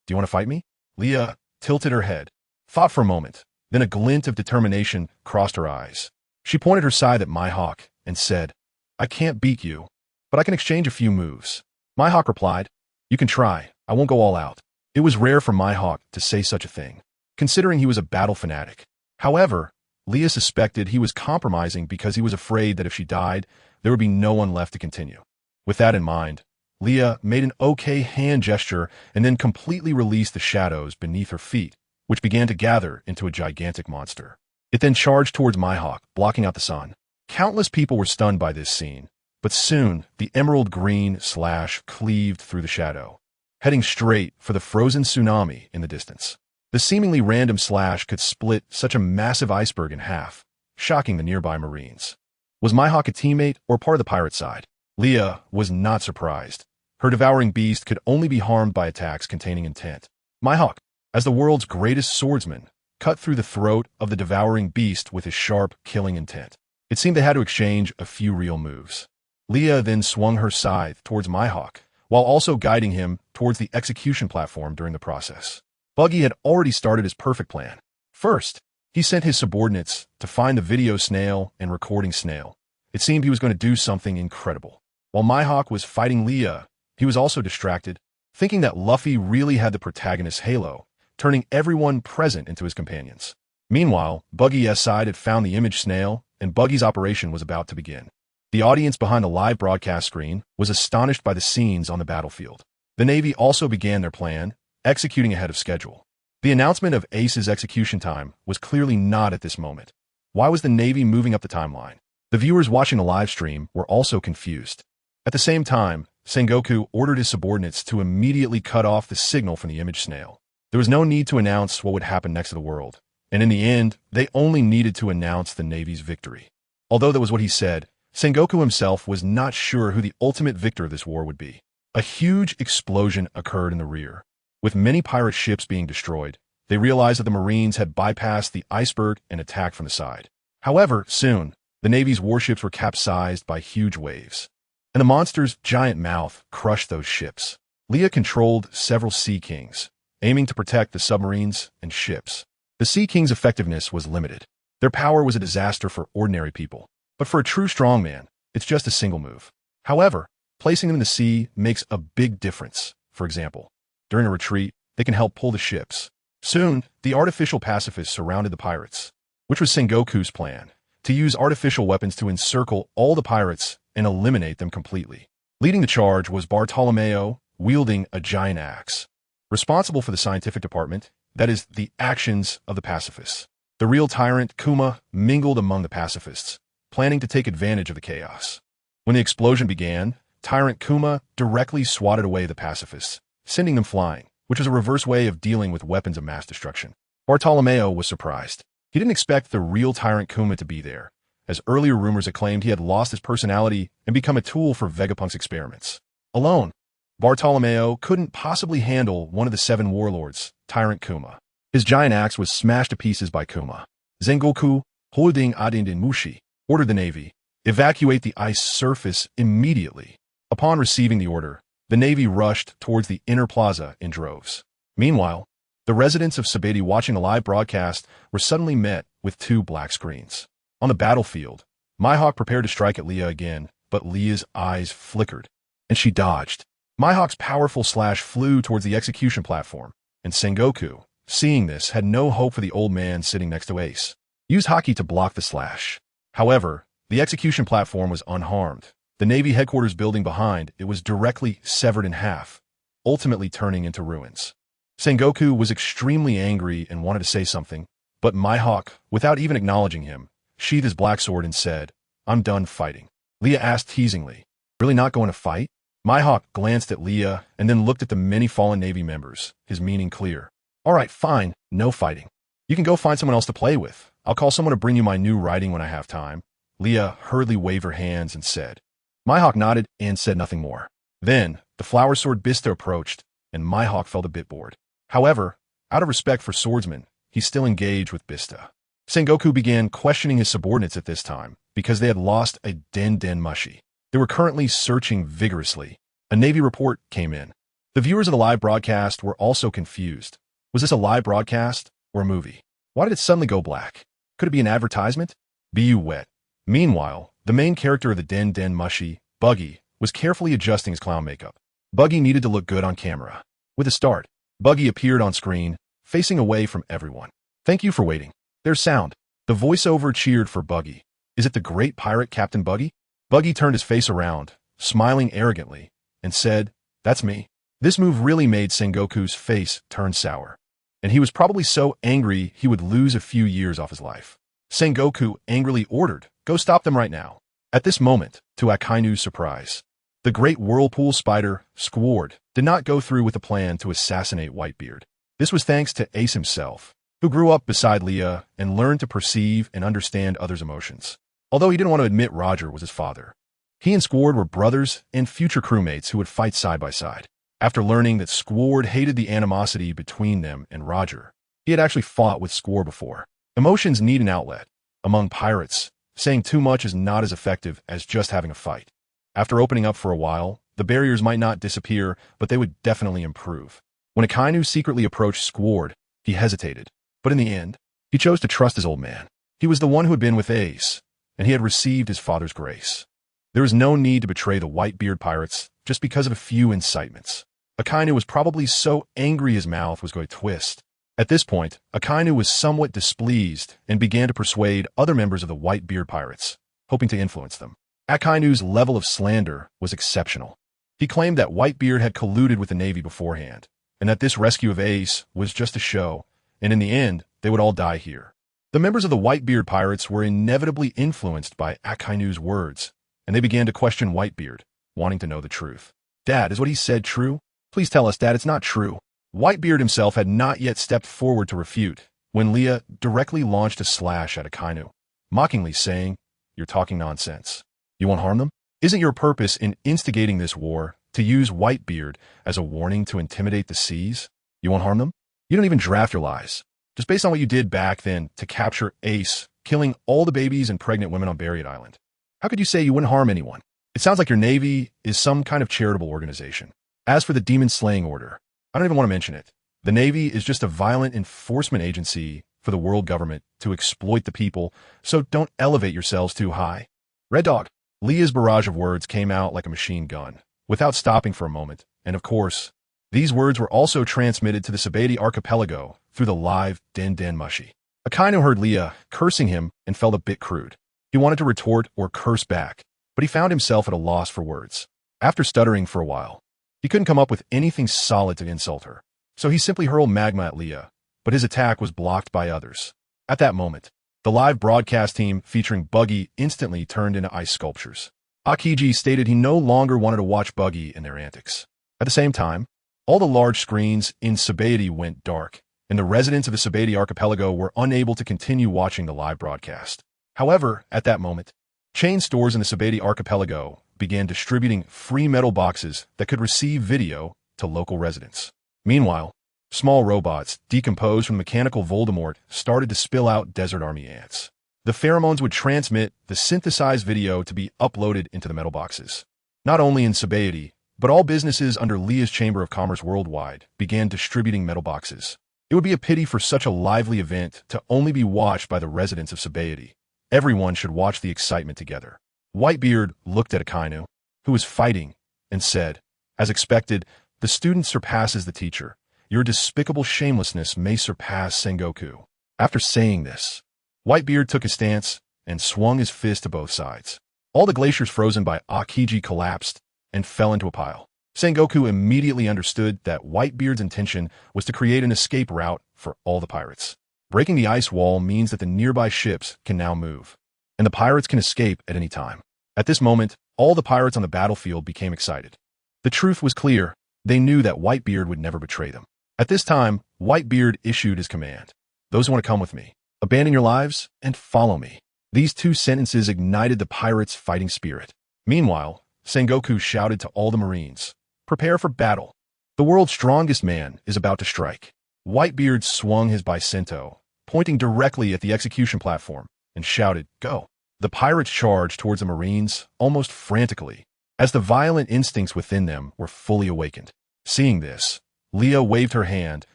Speaker 1: "Do you want to fight me?" Leah tilted her head, thought for a moment, then a glint of determination crossed her eyes. She pointed her scythe at Mihawk and said, "I can't beat you, but I can exchange a few moves." Mihawk replied, "You can try, I won't go all out." It was rare for Mihawk to say such a thing, considering he was a battle fanatic. However, Leah suspected he was compromising because he was afraid that if she died, there would be no one left to continue. With that in mind, Leah made an okay hand gesture and then completely released the shadows beneath her feet, which began to gather into a gigantic monster. It then charged towards Mihawk, blocking out the sun. Countless people were stunned by this scene, but soon the emerald green slash cleaved through the shadow, heading straight for the frozen tsunami in the distance. The seemingly random slash could split such a massive iceberg in half, shocking the nearby Marines. Was Mihawk a teammate or part of the pirate side? Leah was not surprised. Her devouring beast could only be harmed by attacks containing intent. Mihawk, as the world's greatest swordsman, cut through the throat of the devouring beast with his sharp, killing intent. It seemed they had to exchange a few real moves. Leah then swung her scythe towards Mihawk, while also guiding him towards the execution platform during the process. Buggy had already started his perfect plan. First, he sent his subordinates to find the video snail and recording snail. It seemed he was going to do something incredible. While Mihawk was fighting Leah, he was also distracted, thinking that Luffy really had the protagonist's halo, turning everyone present into his companions. Meanwhile, Buggy's side had found the image snail, and Buggy's operation was about to begin. The audience behind the live broadcast screen was astonished by the scenes on the battlefield. The Navy also began their plan, executing ahead of schedule. The announcement of Ace's execution time was clearly not at this moment. Why was the Navy moving up the timeline? The viewers watching the live stream were also confused. At the same time, Sengoku ordered his subordinates to immediately cut off the signal from the image snail. There was no need to announce what would happen next to the world, and in the end, they only needed to announce the Navy's victory. Although that was what he said, Sengoku himself was not sure who the ultimate victor of this war would be. A huge explosion occurred in the rear. With many pirate ships being destroyed, they realized that the Marines had bypassed the iceberg and attacked from the side. However, soon, the Navy's warships were capsized by huge waves, and the monster's giant mouth crushed those ships. Leah controlled several Sea Kings, aiming to protect the submarines and ships. The Sea King's effectiveness was limited. Their power was a disaster for ordinary people, but for a true strongman, it's just a single move. However, placing them in the sea makes a big difference. For example, during a retreat, they can help pull the ships. Soon, the artificial pacifists surrounded the pirates, which was Sengoku's plan, to use artificial weapons to encircle all the pirates and eliminate them completely. Leading the charge was Bartolomeo, wielding a giant axe, responsible for the scientific department, that is, the actions of the pacifists. The real tyrant, Kuma, mingled among the pacifists, planning to take advantage of the chaos. When the explosion began, Tyrant Kuma directly swatted away the pacifists, sending them flying, which was a reverse way of dealing with weapons of mass destruction. Bartolomeo was surprised. He didn't expect the real Tyrant Kuma to be there, as earlier rumors had claimed he had lost his personality and become a tool for Vegapunk's experiments. Alone, Bartolomeo couldn't possibly handle one of the 7 warlords, Tyrant Kuma. His giant axe was smashed to pieces by Kuma. Zengoku, holding Adindin Mushi, ordered the Navy, evacuate the ice surface immediately. Upon receiving the order, the Navy rushed towards the inner plaza in droves. Meanwhile, the residents of Sabeti watching the live broadcast were suddenly met with 2 black screens. On the battlefield, Mihawk prepared to strike at Leah again, but Leah's eyes flickered, and she dodged. Mihawk's powerful slash flew towards the execution platform, and Sengoku, seeing this, had no hope for the old man sitting next to Ace. Used Haki to block the slash. However, the execution platform was unharmed. The Navy headquarters building behind it was directly severed in half, ultimately turning into ruins. Sengoku was extremely angry and wanted to say something, but Mihawk, without even acknowledging him, sheathed his black sword and said, "I'm done fighting." Leah asked teasingly, "Really not going to fight?" Mihawk glanced at Leah and then looked at the many fallen Navy members, his meaning clear. "All right, fine, no fighting. You can go find someone else to play with. I'll call someone to bring you my new writing when I have time." Leah hurriedly waved her hands and said. Mihawk nodded and said nothing more. Then, the flower sword Bista approached, and Mihawk felt a bit bored. However, out of respect for swordsmen, he still engaged with Bista. Sengoku began questioning his subordinates at this time, because they had lost a Den Mushi. They were currently searching vigorously. A Navy report came in. The viewers of the live broadcast were also confused. Was this a live broadcast or a movie? Why did it suddenly go black? Could it be an advertisement? Bu wet. Meanwhile, the main character of the Den Mushi, Buggy, was carefully adjusting his clown makeup. Buggy needed to look good on camera. With a start, Buggy appeared on screen, facing away from everyone. "Thank you for waiting. There's sound." The voiceover cheered for Buggy. "Is it the great pirate Captain Buggy?" Buggy turned his face around, smiling arrogantly, and said, "That's me." This move really made Sengoku's face turn sour, and he was probably so angry he would lose a few years off his life. Sengoku angrily ordered, "Go stop them right now." At this moment, to Akainu's surprise, the great whirlpool spider, Squard, did not go through with the plan to assassinate Whitebeard. This was thanks to Ace himself, who grew up beside Leah and learned to perceive and understand others' emotions. Although he didn't want to admit Roger was his father, he and Squard were brothers and future crewmates who would fight side by side. After learning that Squard hated the animosity between them and Roger, he had actually fought with Squard before. Emotions need an outlet. Among pirates, saying too much is not as effective as just having a fight. After opening up for a while, the barriers might not disappear, but they would definitely improve. When Akainu secretly approached Squard, he hesitated. But in the end, he chose to trust his old man. He was the one who had been with Ace, and he had received his father's grace. There was no need to betray the Whitebeard pirates just because of a few incitements. Akainu was probably so angry his mouth was going to twist. At this point, Akainu was somewhat displeased and began to persuade other members of the Whitebeard pirates, hoping to influence them. Akainu's level of slander was exceptional. He claimed that Whitebeard had colluded with the Navy beforehand, and that this rescue of Ace was just a show, and in the end, they would all die here. The members of the Whitebeard pirates were inevitably influenced by Akainu's words, and they began to question Whitebeard, wanting to know the truth. "Dad, is what he said true? Please tell us, Dad, it's not true." Whitebeard himself had not yet stepped forward to refute, when Leah directly launched a slash at Akainu, mockingly saying, "You're talking nonsense. You won't harm them? Isn't your purpose in instigating this war to use Whitebeard as a warning to intimidate the seas? You won't harm them? You don't even draft your lies. Just based on what you did back then to capture Ace, killing all the babies and pregnant women on Barrier Island. How could you say you wouldn't harm anyone? It sounds like your Navy is some kind of charitable organization. As for the Demon Slaying Order, I don't even want to mention it. The Navy is just a violent enforcement agency for the world government to exploit the people, so don't elevate yourselves too high." Red Dog. Leah's barrage of words came out like a machine gun, without stopping for a moment, and of course, these words were also transmitted to the Sabeti archipelago through the live Den Mushi. Akainu heard Leah cursing him and felt a bit crude. He wanted to retort or curse back, but he found himself at a loss for words. After stuttering for a while, he couldn't come up with anything solid to insult her, so he simply hurled magma at Leah, but his attack was blocked by others. At that moment, The live broadcast team featuring Buggy instantly turned into ice sculptures. Akiji stated he no longer wanted to watch Buggy and their antics. At the same time, all the large screens in Sabaody went dark, and the residents of the Sabaody archipelago were unable to continue watching the live broadcast. However, at that moment, chain stores in the Sabaody archipelago began distributing free metal boxes that could receive video to local residents. Meanwhile, small robots, decomposed from mechanical Voldemort, started to spill out desert army ants. The pheromones would transmit the synthesized video to be uploaded into the metal boxes. Not only in Sabaody, but all businesses under Leah's Chamber of Commerce worldwide began distributing metal boxes. It would be a pity for such a lively event to only be watched by the residents of Sabaody. Everyone should watch the excitement together. Whitebeard looked at Akainu, who was fighting, and said, "As expected, the student surpasses the teacher. Your despicable shamelessness may surpass Sengoku." After saying this, Whitebeard took his stance and swung his fist to both sides. All the glaciers frozen by Akiji collapsed and fell into a pile. Sengoku immediately understood that Whitebeard's intention was to create an escape route for all the pirates. Breaking the ice wall means that the nearby ships can now move, and the pirates can escape at any time. At this moment, all the pirates on the battlefield became excited. The truth was clear. They knew that Whitebeard would never betray them. At this time, Whitebeard issued his command. "Those who want to come with me, abandon your lives and follow me." These two sentences ignited the pirates' fighting spirit. Meanwhile, Sengoku shouted to all the Marines, "Prepare for battle. The world's strongest man is about to strike." Whitebeard swung his Bicento, pointing directly at the execution platform, and shouted, "Go." The pirates charged towards the Marines almost frantically, as the violent instincts within them were fully awakened. Seeing this, Leah waved her hand,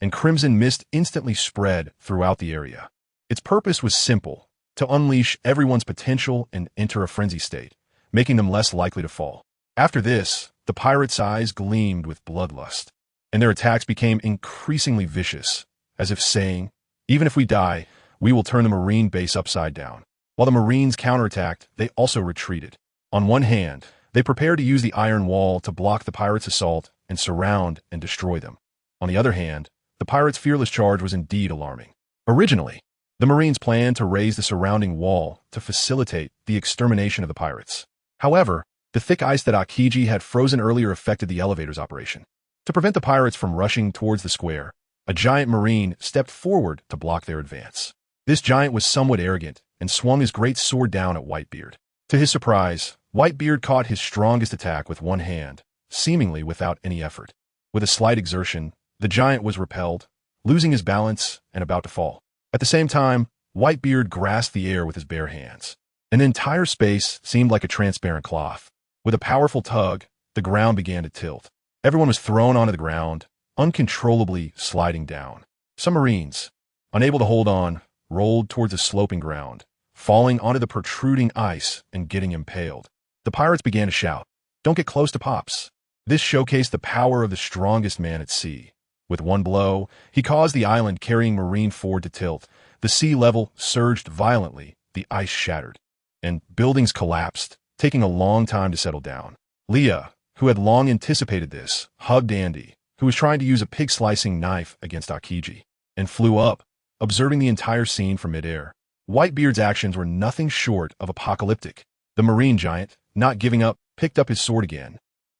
Speaker 1: and crimson mist instantly spread throughout the area. Its purpose was simple: to unleash everyone's potential and enter a frenzy state, making them less likely to fall. After this, the pirates' eyes gleamed with bloodlust, and their attacks became increasingly vicious, as if saying, "Even if we die, we will turn the Marine base upside down." While the Marines counterattacked, they also retreated. On one hand, they prepared to use the iron wall to block the pirates' assault and surround and destroy them. On the other hand, the pirates' fearless charge was indeed alarming. Originally, the Marines planned to raise the surrounding wall to facilitate the extermination of the pirates. However, the thick ice that Akiji had frozen earlier affected the elevator's operation. To prevent the pirates from rushing towards the square, a giant Marine stepped forward to block their advance. This giant was somewhat arrogant and swung his great sword down at Whitebeard. To his surprise, Whitebeard caught his strongest attack with one hand, seemingly without any effort. With a slight exertion, the giant was repelled, losing his balance and about to fall. At the same time, Whitebeard grasped the air with his bare hands. An entire space seemed like a transparent cloth. With a powerful tug, the ground began to tilt. Everyone was thrown onto the ground, uncontrollably sliding down. Some Marines, unable to hold on, rolled towards the sloping ground, falling onto the protruding ice and getting impaled. The pirates began to shout, "Don't get close to Pops." This showcased the power of the strongest man at sea. With one blow, he caused the island carrying Marine Ford to tilt. The sea level surged violently, the ice shattered, and buildings collapsed, taking a long time to settle down. Leah, who had long anticipated this, hugged Andy, who was trying to use a pig-slicing knife against Akiji, and flew up, observing the entire scene from midair. Whitebeard's actions were nothing short of apocalyptic. The Marine giant, not giving up, picked up his sword again,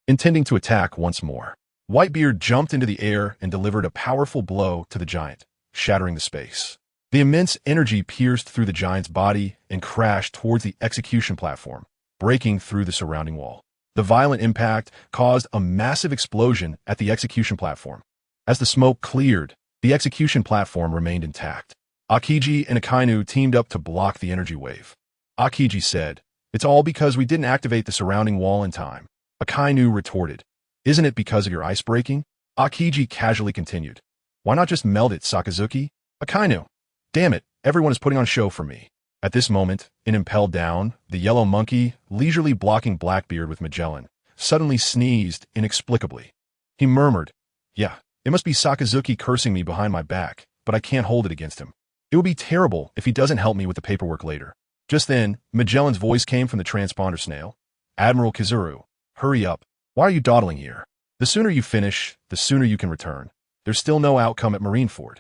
Speaker 1: intending to attack once more. Whitebeard jumped into the air and delivered a powerful blow to the giant, shattering the space. The immense energy pierced through the giant's body and crashed towards the execution platform, breaking through the surrounding wall. The violent impact caused a massive explosion at the execution platform. As the smoke cleared, the execution platform remained intact. Akiji and Akainu teamed up to block the energy wave. Akiji said, "It's all because we didn't activate the surrounding wall in time." Akainu retorted, "Isn't it because of your ice breaking?" Akiji casually continued, "Why not just meld it, Sakazuki?" Akainu, "Damn it, everyone is putting on a show for me." At this moment, in Impelled Down, the yellow monkey, leisurely blocking Blackbeard with Magellan, suddenly sneezed inexplicably. He murmured, "Yeah, it must be Sakazuki cursing me behind my back, but I can't hold it against him. It would be terrible if he doesn't help me with the paperwork later." Just then, Magellan's voice came from the transponder snail. "Admiral Kizuru, hurry up. Why are you dawdling here? The sooner you finish, the sooner you can return. There's still no outcome at Marineford."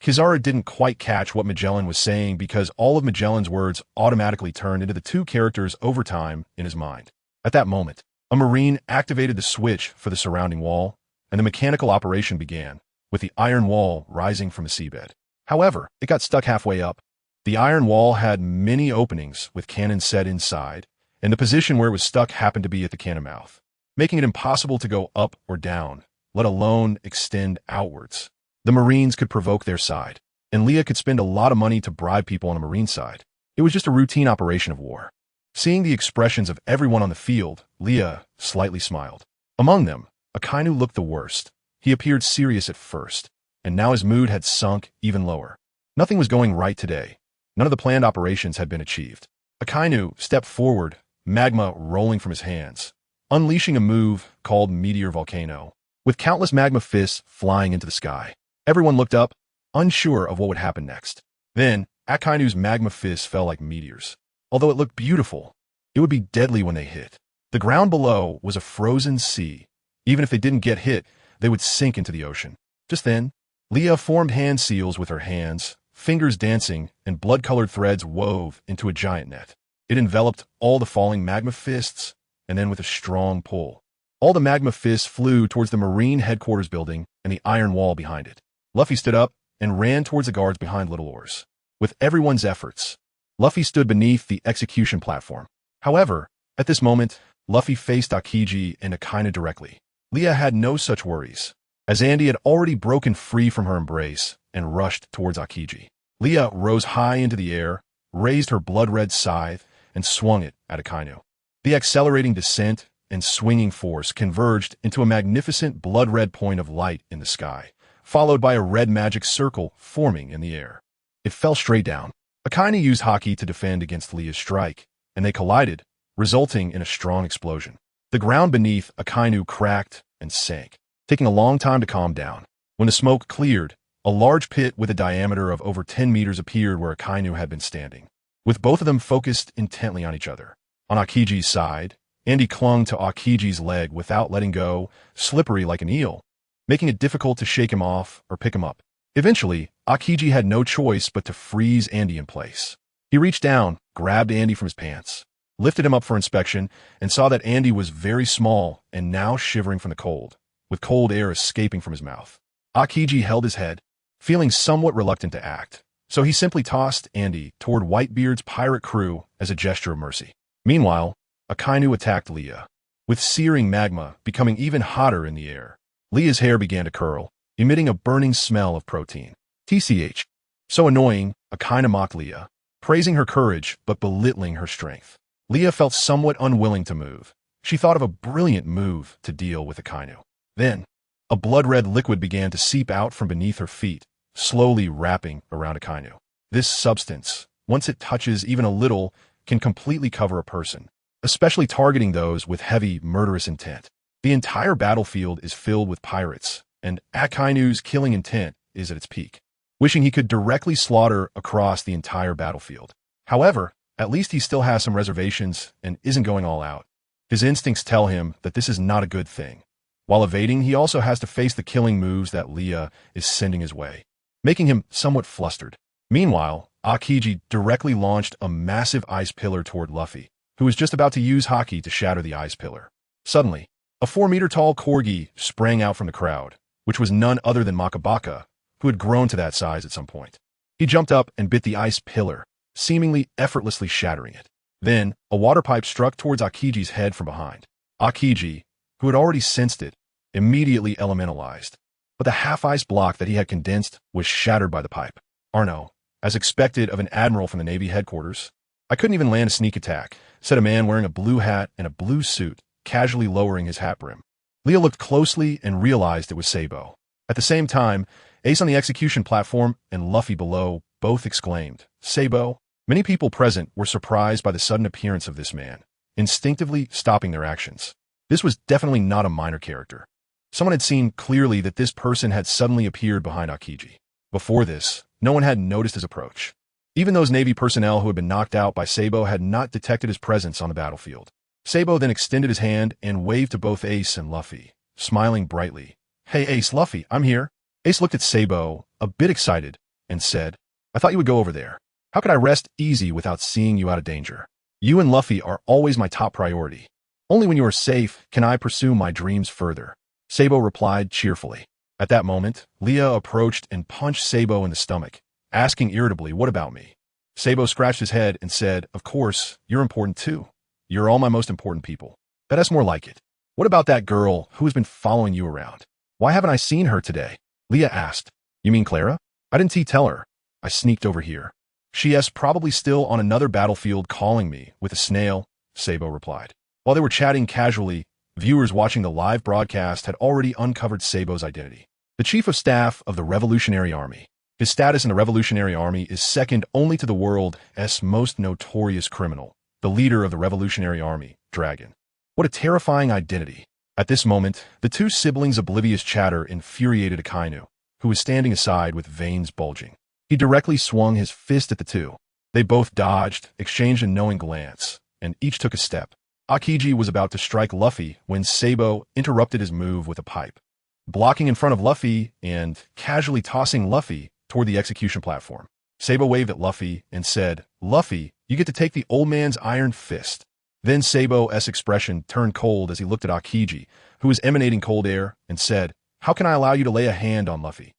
Speaker 1: Kizaru didn't quite catch what Magellan was saying because all of Magellan's words automatically turned into the two characters over time in his mind. At that moment, a Marine activated the switch for the surrounding wall, and the mechanical operation began, with the iron wall rising from the seabed. However, it got stuck halfway up. The iron wall had many openings with cannons set inside, and the position where it was stuck happened to be at the cannon mouth, making it impossible to go up or down, let alone extend outwards. The Marines could provoke their side, and Leah could spend a lot of money to bribe people on a Marine side. It was just a routine operation of war. Seeing the expressions of everyone on the field, Leah slightly smiled. Among them, Akainu looked the worst. He appeared serious at first, and now his mood had sunk even lower. Nothing was going right today. None of the planned operations had been achieved. Akainu stepped forward, magma rolling from his hands, unleashing a move called Meteor Volcano, with countless magma fists flying into the sky. Everyone looked up, unsure of what would happen next. Then, Akainu's magma fists fell like meteors. Although it looked beautiful, it would be deadly when they hit. The ground below was a frozen sea. Even if they didn't get hit, they would sink into the ocean. Just then, Leah formed hand seals with her hands, fingers dancing, and blood-colored threads wove into a giant net. It enveloped all the falling magma fists, and then with a strong pull, all the magma fists flew towards the Marine headquarters building and the iron wall behind it. Luffy stood up and ran towards the guards behind Little Oars. With everyone's efforts, Luffy stood beneath the execution platform. However, at this moment, Luffy faced Akiji and Akainu directly. Leah had no such worries, as Andy had already broken free from her embrace and rushed towards Akiji. Leah rose high into the air, raised her blood-red scythe, and swung it at Akainu. The accelerating descent and swinging force converged into a magnificent blood-red point of light in the sky, followed by a red magic circle forming in the air. It fell straight down. Akainu used Haki to defend against Leah's strike, and they collided, resulting in a strong explosion. The ground beneath Akainu cracked and sank, taking a long time to calm down. When the smoke cleared, a large pit with a diameter of over 10 meters appeared where Akainu had been standing, with both of them focused intently on each other. On Akiji's side, Andy clung to Akiji's leg without letting go, slippery like an eel, making it difficult to shake him off or pick him up. Eventually, Akiji had no choice but to freeze Andy in place. He reached down, grabbed Andy from his pants, lifted him up for inspection, and saw that Andy was very small and now shivering from the cold, with cold air escaping from his mouth. Akiji held his head, feeling somewhat reluctant to act, so he simply tossed Andy toward Whitebeard's pirate crew as a gesture of mercy. Meanwhile, Akainu attacked Leah, with searing magma becoming even hotter in the air. Leah's hair began to curl, emitting a burning smell of protein. TCH. So annoying, Akainu mocked Leah, praising her courage but belittling her strength. Leah felt somewhat unwilling to move. She thought of a brilliant move to deal with Akainu. Then, a blood-red liquid began to seep out from beneath her feet, slowly wrapping around Akainu. This substance, once it touches even a little, can completely cover a person, especially targeting those with heavy, murderous intent. The entire battlefield is filled with pirates, and Akainu's killing intent is at its peak, wishing he could directly slaughter across the entire battlefield. However, at least he still has some reservations and isn't going all out. His instincts tell him that this is not a good thing. While evading, he also has to face the killing moves that Leah is sending his way, making him somewhat flustered. Meanwhile, Akiji directly launched a massive ice pillar toward Luffy, who was just about to use Haki to shatter the ice pillar. Suddenly, a 4-meter-tall corgi sprang out from the crowd, which was none other than Makabaka, who had grown to that size at some point. He jumped up and bit the ice pillar, seemingly effortlessly shattering it. Then, a water pipe struck towards Akiji's head from behind. Akiji, who had already sensed it, immediately elementalized, but the half-ice block that he had condensed was shattered by the pipe. Arno, as expected of an admiral from the Navy headquarters. I couldn't even land a sneak attack, said a man wearing a blue hat and a blue suit, casually lowering his hat brim. Leah looked closely and realized it was Sabo. At the same time, Ace on the execution platform and Luffy below both exclaimed, "Sabo!" Many people present were surprised by the sudden appearance of this man, instinctively stopping their actions. This was definitely not a minor character. Someone had seen clearly that this person had suddenly appeared behind Akiji. Before this, no one had noticed his approach. Even those Navy personnel who had been knocked out by Sabo had not detected his presence on the battlefield. Sabo then extended his hand and waved to both Ace and Luffy, smiling brightly. "Hey Ace, Luffy, I'm here." Ace looked at Sabo, a bit excited, and said, I thought you would go over there. How could I rest easy without seeing you out of danger? You and Luffy are always my top priority. Only when you are safe can I pursue my dreams further. Sabo replied cheerfully. At that moment, Leah approached and punched Sabo in the stomach, asking irritably, what about me? Sabo scratched his head and said, of course, you're important too. You're all my most important people. That's more like it. What about that girl who has been following you around? Why haven't I seen her today? Leah asked. You mean Clara? I didn't tell her. I sneaked over here. She is probably still on another battlefield calling me with a snail, Sabo replied. While they were chatting casually, viewers watching the live broadcast had already uncovered Sabo's identity. The Chief of Staff of the Revolutionary Army. His status in the Revolutionary Army is second only to the world's most notorious criminal, the leader of the Revolutionary Army, Dragon. What a terrifying identity. At this moment, the two siblings' oblivious chatter infuriated Akainu, who was standing aside with veins bulging. He directly swung his fist at the two. They both dodged, exchanged a knowing glance, and each took a step. Akiji was about to strike Luffy when Sabo interrupted his move with a pipe, blocking in front of Luffy and casually tossing Luffy toward the execution platform. Sabo waved at Luffy and said, Luffy, you get to take the old man's iron fist. Then Sabo's expression turned cold as he looked at Akiji, who was emanating cold air, and said, how can I allow you to lay a hand on Luffy?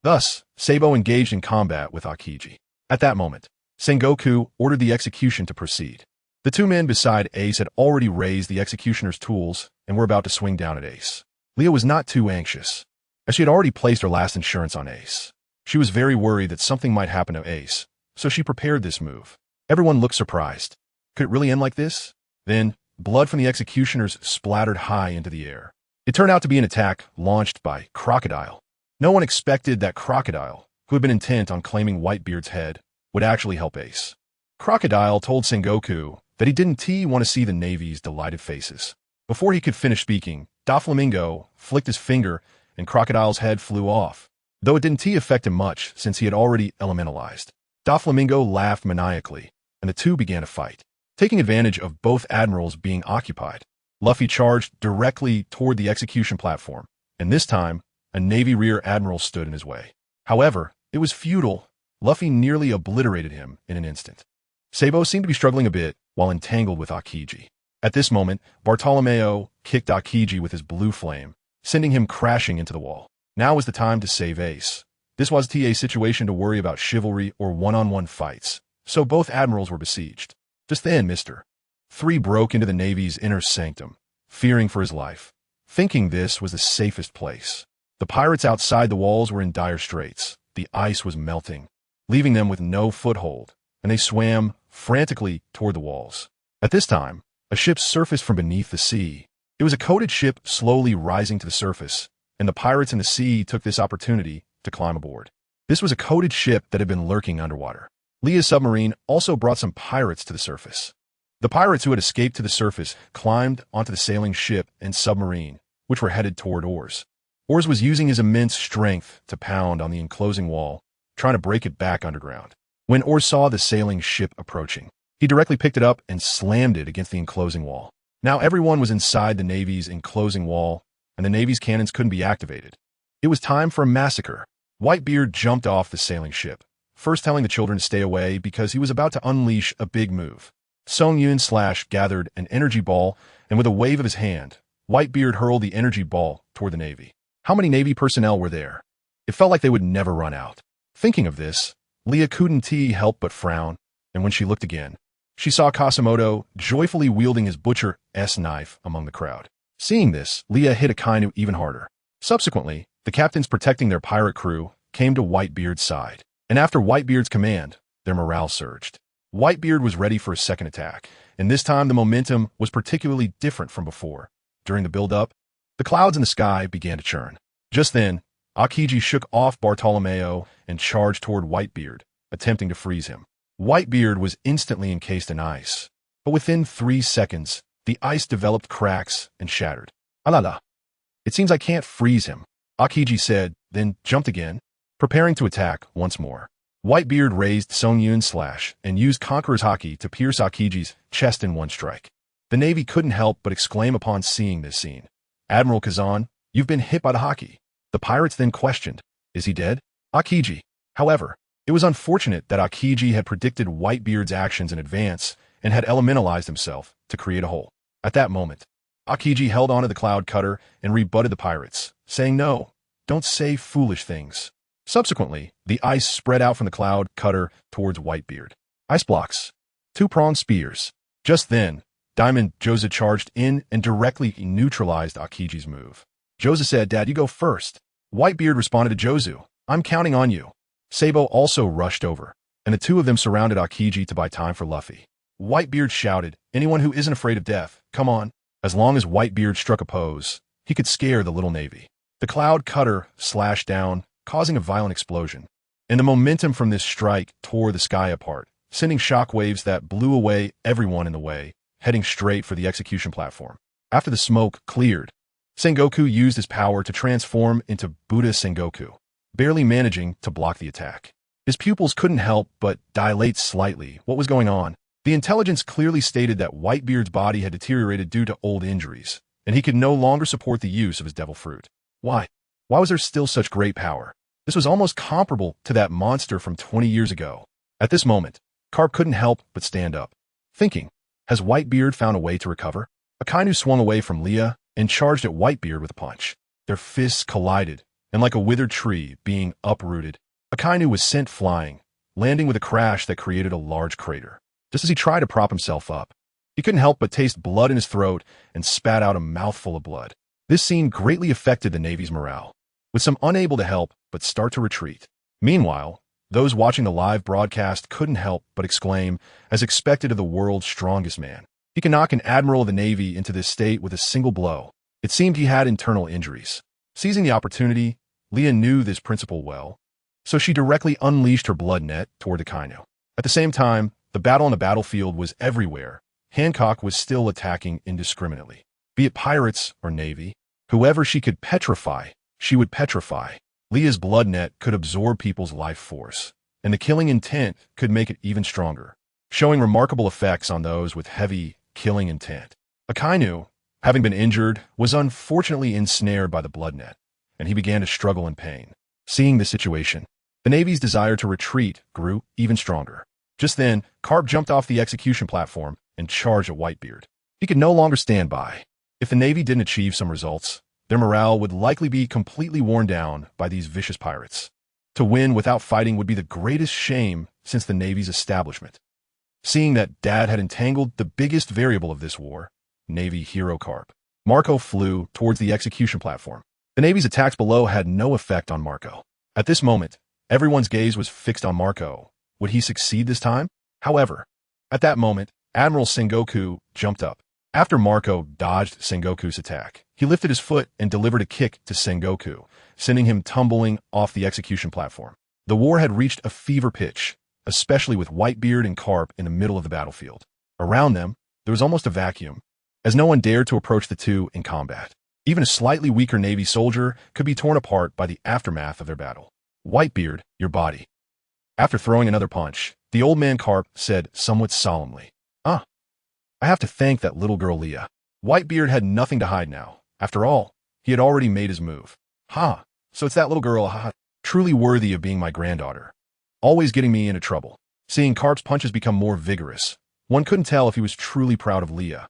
Speaker 1: Thus, Sabo engaged in combat with Akiji. At that moment, Sengoku ordered the execution to proceed. The two men beside Ace had already raised the executioner's tools and were about to swing down at Ace. Leah was not too anxious, as she had already placed her last insurance on Ace. She was very worried that something might happen to Ace, so she prepared this move. Everyone looked surprised. Could it really end like this? Then, blood from the executioners splattered high into the air. It turned out to be an attack launched by Crocodile. No one expected that Crocodile, who had been intent on claiming Whitebeard's head, would actually help Ace. Crocodile told Sengoku that he didn't want to see the Navy's delighted faces. Before he could finish speaking, Doflamingo flicked his finger and Crocodile's head flew off, though it didn't affect him much since he had already elementalized. Doflamingo laughed maniacally, and the two began a fight. Taking advantage of both admirals being occupied, Luffy charged directly toward the execution platform, and this time, a Navy rear admiral stood in his way. However, it was futile. Luffy nearly obliterated him in an instant. Sabo seemed to be struggling a bit while entangled with Akiji. At this moment, Bartolomeo kicked Akiji with his blue flame, sending him crashing into the wall. Now was the time to save Ace. This wasn't a situation to worry about chivalry or one-on-one fights, so both admirals were besieged. Just then, Mr. 3 broke into the Navy's inner sanctum, fearing for his life, thinking this was the safest place. The pirates outside the walls were in dire straits. The ice was melting, leaving them with no foothold, and they swam frantically toward the walls. At this time, a ship surfaced from beneath the sea. It was a coated ship slowly rising to the surface, and the pirates in the sea took this opportunity to climb aboard. This was a coated ship that had been lurking underwater. Leah's submarine also brought some pirates to the surface. The pirates who had escaped to the surface climbed onto the sailing ship and submarine, which were headed toward Oars. Oars was using his immense strength to pound on the enclosing wall, trying to break it back underground. When Oars saw the sailing ship approaching, he directly picked it up and slammed it against the enclosing wall. Now everyone was inside the Navy's enclosing wall, and the Navy's cannons couldn't be activated. It was time for a massacre. Whitebeard jumped off the sailing ship, first telling the children to stay away because he was about to unleash a big move. HuangYuan gathered an energy ball, and with a wave of his hand, Whitebeard hurled the energy ball toward the Navy. How many Navy personnel were there? It felt like they would never run out. Thinking of this, Leah couldn't help but frown, and when she looked again, she saw Kasimoto joyfully wielding his butcher's knife among the crowd. Seeing this, Leah hit Akainu even harder. Subsequently, the captains protecting their pirate crew came to Whitebeard's side, and after Whitebeard's command, their morale surged. Whitebeard was ready for a second attack, and this time the momentum was particularly different from before. During the build-up, the clouds in the sky began to churn. Just then, Akiji shook off Bartolomeo and charged toward Whitebeard, attempting to freeze him. Whitebeard was instantly encased in ice, but within 3 seconds, the ice developed cracks and shattered. Alala. It seems I can't freeze him, Akiji said, then jumped again, preparing to attack once more. Whitebeard raised HuangYuan and used Conqueror's Haki to pierce Akiji's chest in one strike. The Navy couldn't help but exclaim upon seeing this scene. Admiral Kazan, you've been hit by the Haki. The pirates then questioned, is he dead? Akiji, However, it was unfortunate that Akiji had predicted Whitebeard's actions in advance and had elementalized himself to create a hole. At that moment, Akiji held onto the cloud cutter and rebutted the pirates, saying, "No, don't say foolish things." Subsequently, the ice spread out from the cloud cutter towards Whitebeard. Ice blocks. Two-pronged spears. Just then, Diamond Joza charged in and directly neutralized Akiji's move. Joza said, "Dad, you go first." Whitebeard responded to Jozu, "I'm counting on you." Sabo also rushed over, and the two of them surrounded Akiji to buy time for Luffy. Whitebeard shouted, "Anyone who isn't afraid of death, come on." As long as Whitebeard struck a pose, he could scare the little navy. The cloud cutter slashed down, causing a violent explosion, and the momentum from this strike tore the sky apart, sending shockwaves that blew away everyone in the way, heading straight for the execution platform. After the smoke cleared, Sengoku used his power to transform into Buddha Sengoku, barely managing to block the attack. His pupils couldn't help but dilate slightly. What was going on? The intelligence clearly stated that Whitebeard's body had deteriorated due to old injuries, and he could no longer support the use of his devil fruit. Why? Why was there still such great power? This was almost comparable to that monster from 20 years ago. At this moment, Carp couldn't help but stand up, thinking, has Whitebeard found a way to recover? Akainu swung away from Leah and charged at Whitebeard with a punch. Their fists collided, and like a withered tree being uprooted, Akainu was sent flying, landing with a crash that created a large crater. Just as he tried to prop himself up, he couldn't help but taste blood in his throat and spat out a mouthful of blood. This scene greatly affected the Navy's morale, with some unable to help but start to retreat. Meanwhile, those watching the live broadcast couldn't help but exclaim, as expected of the world's strongest man. He can knock an admiral of the Navy into this state with a single blow. It seemed he had internal injuries. Seizing the opportunity, Leah knew this principle well, so she directly unleashed her blood net toward Akainu. At the same time, the battle on the battlefield was everywhere. Hancock was still attacking indiscriminately. Be it pirates or Navy, whoever she could petrify, she would petrify. Leah's blood net could absorb people's life force, and the killing intent could make it even stronger, showing remarkable effects on those with heavy killing intent. Akainu, having been injured, was unfortunately ensnared by the blood net, and he began to struggle in pain. Seeing the situation, the Navy's desire to retreat grew even stronger. Just then, Carp jumped off the execution platform and charged at Whitebeard. He could no longer stand by. If the Navy didn't achieve some results, their morale would likely be completely worn down by these vicious pirates. To win without fighting would be the greatest shame since the Navy's establishment. Seeing that Dad had entangled the biggest variable of this war, Navy hero Carp, Marco flew towards the execution platform. The Navy's attacks below had no effect on Marco. At this moment, everyone's gaze was fixed on Marco. Would he succeed this time? However, at that moment, Admiral Sengoku jumped up. After Marco dodged Sengoku's attack, he lifted his foot and delivered a kick to Sengoku, sending him tumbling off the execution platform. The war had reached a fever pitch, especially with Whitebeard and Carp in the middle of the battlefield. Around them, there was almost a vacuum, as no one dared to approach the two in combat. Even a slightly weaker Navy soldier could be torn apart by the aftermath of their battle. "Whitebeard, your body." After throwing another punch, the old man Carp said somewhat solemnly, I have to thank that little girl Leah." Whitebeard had nothing to hide now. After all, he had already made his move. So it's that little girl, truly worthy of being my granddaughter. Always getting me into trouble. Seeing Carp's punches become more vigorous, one couldn't tell if he was truly proud of Leah,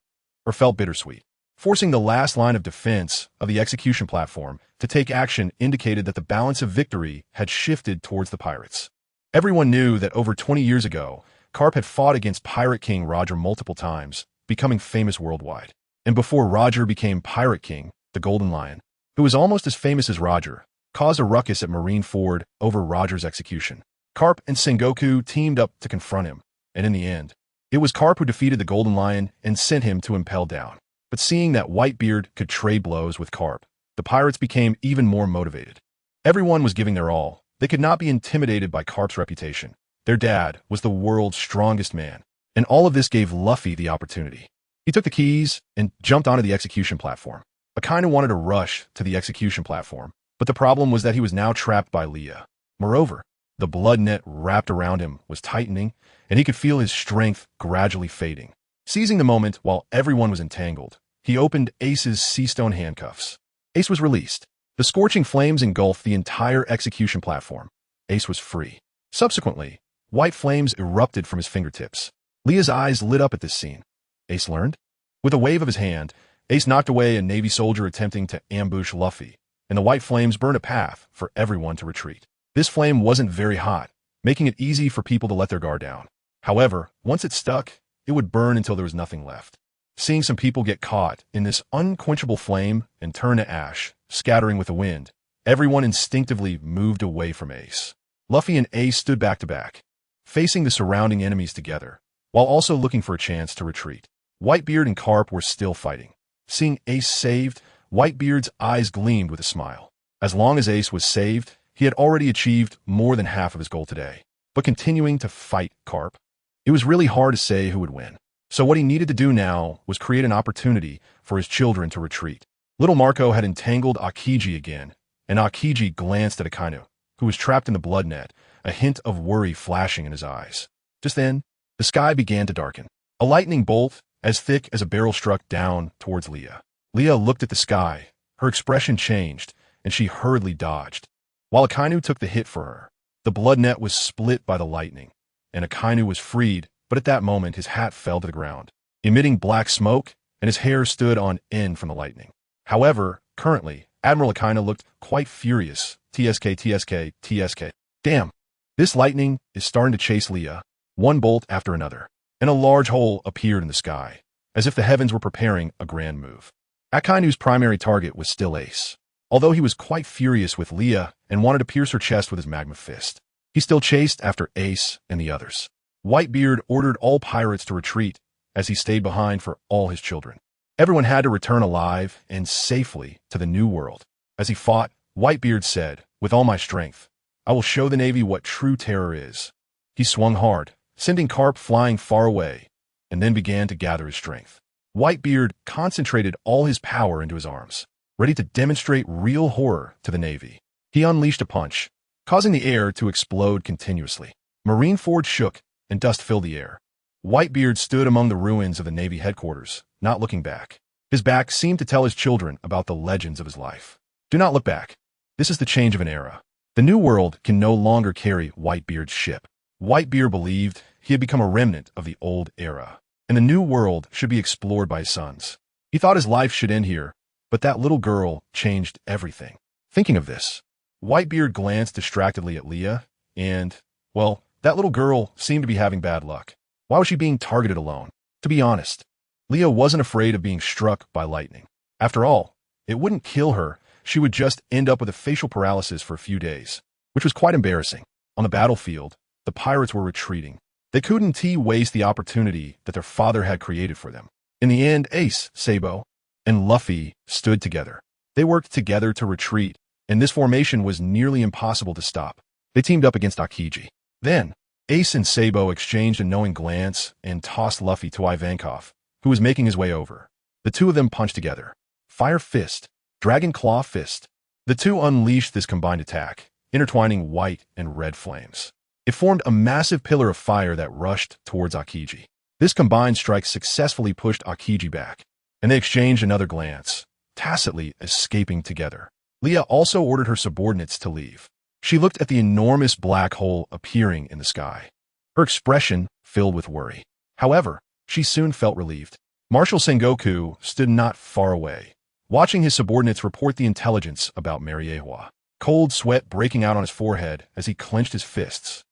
Speaker 1: or felt bittersweet. Forcing the last line of defense of the execution platform to take action indicated that the balance of victory had shifted towards the pirates. Everyone knew that over 20 years ago, Carp had fought against Pirate King Roger multiple times, becoming famous worldwide. And before Roger became Pirate King, the Golden Lion, who was almost as famous as Roger, caused a ruckus at Marineford over Roger's execution. Carp and Sengoku teamed up to confront him, and in the end, it was Carp who defeated the Golden Lion and sent him to impel down. But seeing that Whitebeard could trade blows with Carp, the pirates became even more motivated. Everyone was giving their all. They could not be intimidated by Carp's reputation. Their dad was the world's strongest man, and all of this gave Luffy the opportunity. He took the keys and jumped onto the execution platform. Akainu wanted to rush to the execution platform, but the problem was that he was now trapped by Leah. Moreover, the blood net wrapped around him was tightening, and he could feel his strength gradually fading. Seizing the moment while everyone was entangled, he opened Ace's sea-stone handcuffs. Ace was released. The scorching flames engulfed the entire execution platform. Ace was free. Subsequently, white flames erupted from his fingertips. Leah's eyes lit up at this scene. Ace learned? With a wave of his hand, Ace knocked away a Navy soldier attempting to ambush Luffy, and the white flames burned a path for everyone to retreat. This flame wasn't very hot, making it easy for people to let their guard down. However, once it stuck, it would burn until there was nothing left. Seeing some people get caught in this unquenchable flame and turn to ash, scattering with the wind, everyone instinctively moved away from Ace. Luffy and Ace stood back to back, facing the surrounding enemies together, while also looking for a chance to retreat. Whitebeard and Carp were still fighting. Seeing Ace saved, Whitebeard's eyes gleamed with a smile. As long as Ace was saved, he had already achieved more than half of his goal today. But continuing to fight Carp, it was really hard to say who would win. So what he needed to do now was create an opportunity for his children to retreat. Little Marco had entangled Akiji again, and Akiji glanced at Akainu, who was trapped in the blood net, a hint of worry flashing in his eyes. Just then, the sky began to darken. A lightning bolt, as thick as a barrel, struck down towards Leah. Leah looked at the sky. Her expression changed, and she hurriedly dodged. While Akainu took the hit for her, the blood net was split by the lightning, and Akainu was freed, but at that moment his hat fell to the ground, emitting black smoke, and his hair stood on end from the lightning. However, currently, Admiral Akainu looked quite furious. TSK. Damn, this lightning is starting to chase Leah, one bolt after another, and a large hole appeared in the sky, as if the heavens were preparing a grand move. Akainu's primary target was still Ace, although he was quite furious with Leah and wanted to pierce her chest with his magma fist. He still chased after Ace and the others. Whitebeard ordered all pirates to retreat as he stayed behind for all his children. Everyone had to return alive and safely to the new world. As he fought, Whitebeard said, "With all my strength, I will show the Navy what true terror is." He swung hard, sending Carp flying far away, and then began to gather his strength. Whitebeard concentrated all his power into his arms, ready to demonstrate real horror to the Navy. He unleashed a punch, causing the air to explode continuously. Marineford shook, and dust filled the air. Whitebeard stood among the ruins of the Navy headquarters, not looking back. His back seemed to tell his children about the legends of his life. Do not look back. This is the change of an era. The new world can no longer carry Whitebeard's ship. Whitebeard believed he had become a remnant of the old era, and the new world should be explored by his sons. He thought his life should end here, but that little girl changed everything. Thinking of this, Whitebeard glanced distractedly at Leah, and, well, that little girl seemed to be having bad luck. Why was she being targeted alone? To be honest, Leah wasn't afraid of being struck by lightning. After all, it wouldn't kill her. She would just end up with a facial paralysis for a few days, which was quite embarrassing. On the battlefield, the pirates were retreating. They couldn't waste the opportunity that their father had created for them. In the end, Ace, Sabo, and Luffy stood together. They worked together to retreat, and this formation was nearly impossible to stop. They teamed up against Akiji. Then, Ace and Sabo exchanged a knowing glance and tossed Luffy to Ivankov, who was making his way over. The two of them punched together. Fire Fist, Dragon Claw Fist. The two unleashed this combined attack, intertwining white and red flames. It formed a massive pillar of fire that rushed towards Akiji. This combined strike successfully pushed Akiji back, and they exchanged another glance, tacitly escaping together. Leah also ordered her subordinates to leave. She looked at the enormous black hole appearing in the sky, her expression filled with worry. However, she soon felt relieved. Marshal Sengoku stood not far away, watching his subordinates report the intelligence about Mariehua. Cold sweat breaking out on his forehead as he clenched his fists.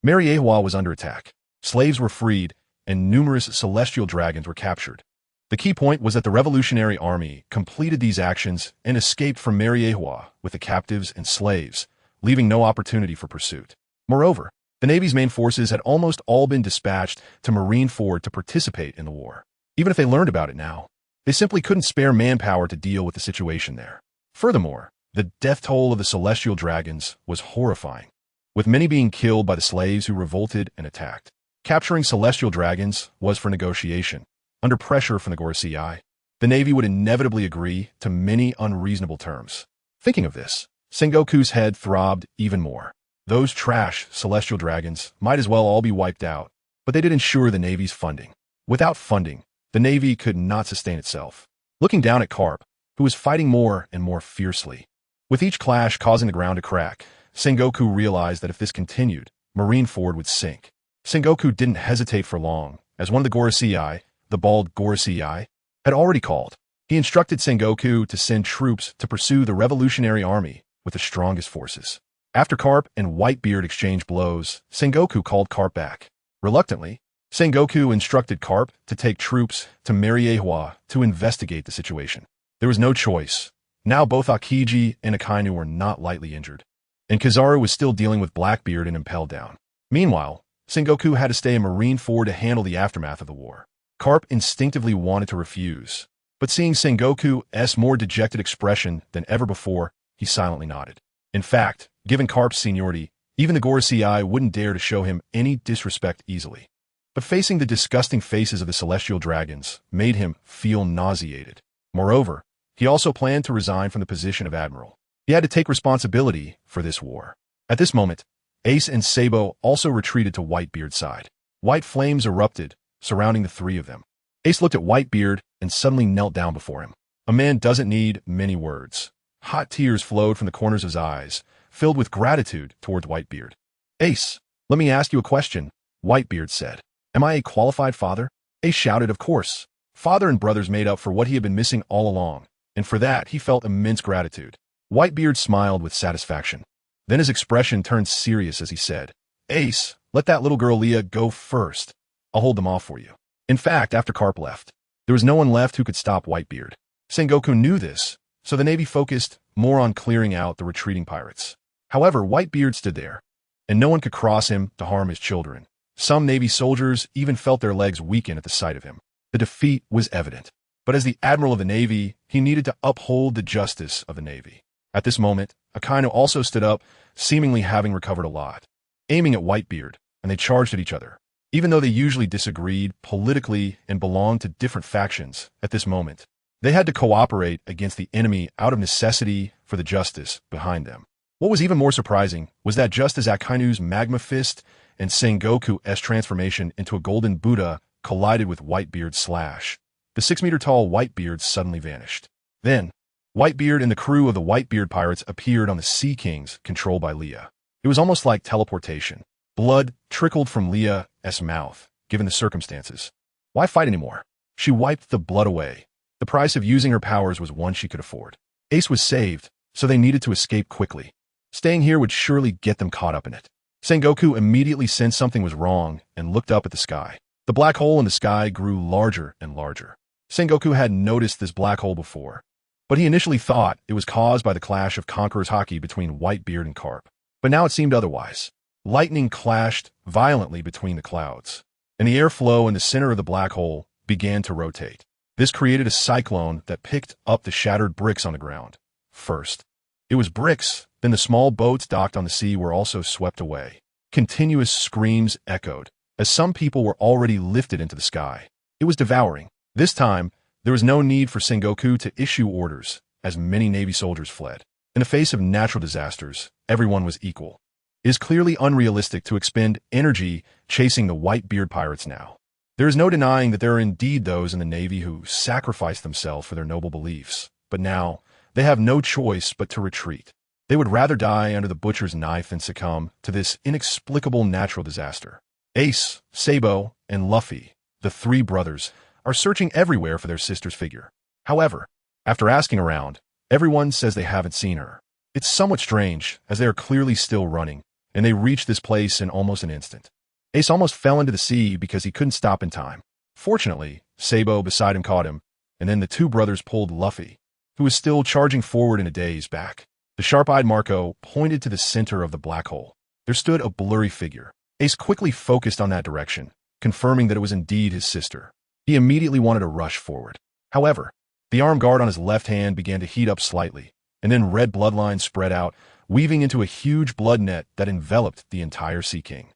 Speaker 1: Mariehua was under attack. Slaves were freed, and numerous celestial dragons were captured. The key point was that the Revolutionary Army completed these actions and escaped from Mariehua with the captives and slaves, leaving no opportunity for pursuit. Moreover, the Navy's main forces had almost all been dispatched to Marineford to participate in the war. Even if they learned about it now, they simply couldn't spare manpower to deal with the situation there. Furthermore, the death toll of the celestial dragons was horrifying, with many being killed by the slaves who revolted and attacked. Capturing celestial dragons was for negotiation. Under pressure from the Gorosei, the Navy would inevitably agree to many unreasonable terms. Thinking of this, Sengoku's head throbbed even more. Those trash celestial dragons might as well all be wiped out, but they did ensure the Navy's funding. Without funding, the Navy could not sustain itself. Looking down at Carp, who was fighting more and more fiercely, with each clash causing the ground to crack, Sengoku realized that if this continued, Marineford would sink. Sengoku didn't hesitate for long, as one of the Gorosei, the bald Gorosei, had already called. He instructed Sengoku to send troops to pursue the revolutionary army with the strongest forces. After Carp and Whitebeard exchanged blows, Sengoku called Carp back. Reluctantly, Sengoku instructed Carp to take troops to Mariehua to investigate the situation. There was no choice. Now both Akiji and Akainu were not lightly injured, and Kizaru was still dealing with Blackbeard and Impel Down. Meanwhile, Sengoku had to stay in Marineford to handle the aftermath of the war. Carp instinctively wanted to refuse, but seeing Sengoku's more dejected expression than ever before, he silently nodded. In fact, given Carp's seniority, even the Gorosei wouldn't dare to show him any disrespect easily. But facing the disgusting faces of the celestial dragons made him feel nauseated. Moreover, he also planned to resign from the position of admiral. He had to take responsibility for this war. At this moment, Ace and Sabo also retreated to Whitebeard's side. White flames erupted, surrounding the three of them. Ace looked at Whitebeard and suddenly knelt down before him. A man doesn't need many words. Hot tears flowed from the corners of his eyes, filled with gratitude towards Whitebeard. Ace, let me ask you a question, Whitebeard said. Am I a qualified father? Ace shouted, of course. Father and brothers made up for what he had been missing all along, and for that he felt immense gratitude. Whitebeard smiled with satisfaction. Then his expression turned serious as he said, Ace, let that little girl Leah go first. I'll hold them off for you. In fact, after Carp left, there was no one left who could stop Whitebeard. Sengoku knew this, so the Navy focused more on clearing out the retreating pirates. However, Whitebeard stood there, and no one could cross him to harm his children. Some Navy soldiers even felt their legs weaken at the sight of him. The defeat was evident, but as the Admiral of the Navy, he needed to uphold the justice of the Navy. At this moment, Akainu also stood up, seemingly having recovered a lot, aiming at Whitebeard, and they charged at each other. Even though they usually disagreed politically and belonged to different factions at this moment, they had to cooperate against the enemy out of necessity for the justice behind them. What was even more surprising was that just as Akainu's magma fist and Sengoku's transformation into a golden Buddha collided with Whitebeard's slash, the 6-meter-tall Whitebeard suddenly vanished. Then, Whitebeard and the crew of the Whitebeard pirates appeared on the Sea Kings controlled by Leah. It was almost like teleportation. Blood trickled from Leah's mouth, given the circumstances. Why fight anymore? She wiped the blood away. The price of using her powers was one she could afford. Ace was saved, so they needed to escape quickly. Staying here would surely get them caught up in it. Sengoku immediately sensed something was wrong and looked up at the sky. The black hole in the sky grew larger and larger. Sengoku had noticed this black hole before, but he initially thought it was caused by the clash of Conqueror's Haki between Whitebeard and Carp. But now it seemed otherwise. Lightning clashed violently between the clouds, and the airflow in the center of the black hole began to rotate. This created a cyclone that picked up the shattered bricks on the ground. First, it was bricks, then the small boats docked on the sea were also swept away. Continuous screams echoed, as some people were already lifted into the sky. It was devouring. This time, there was no need for Sengoku to issue orders, as many Navy soldiers fled. In the face of natural disasters, everyone was equal. It is clearly unrealistic to expend energy chasing the Whitebeard pirates now. There is no denying that there are indeed those in the Navy who sacrifice themselves for their noble beliefs, but now they have no choice but to retreat. They would rather die under the butcher's knife than succumb to this inexplicable natural disaster. Ace, Sabo, and Luffy, the three brothers, are searching everywhere for their sister's figure. However, after asking around, everyone says they haven't seen her. It's somewhat strange, as they are clearly still running, and they reach this place in almost an instant. Ace almost fell into the sea because he couldn't stop in time. Fortunately, Sabo beside him caught him, and then the two brothers pulled Luffy, who was still charging forward in a daze, back. The sharp-eyed Marco pointed to the center of the black hole. There stood a blurry figure. Ace quickly focused on that direction, confirming that it was indeed his sister. He immediately wanted to rush forward. However, the arm guard on his left hand began to heat up slightly, and then red bloodlines spread out, weaving into a huge blood net that enveloped the entire Sea King.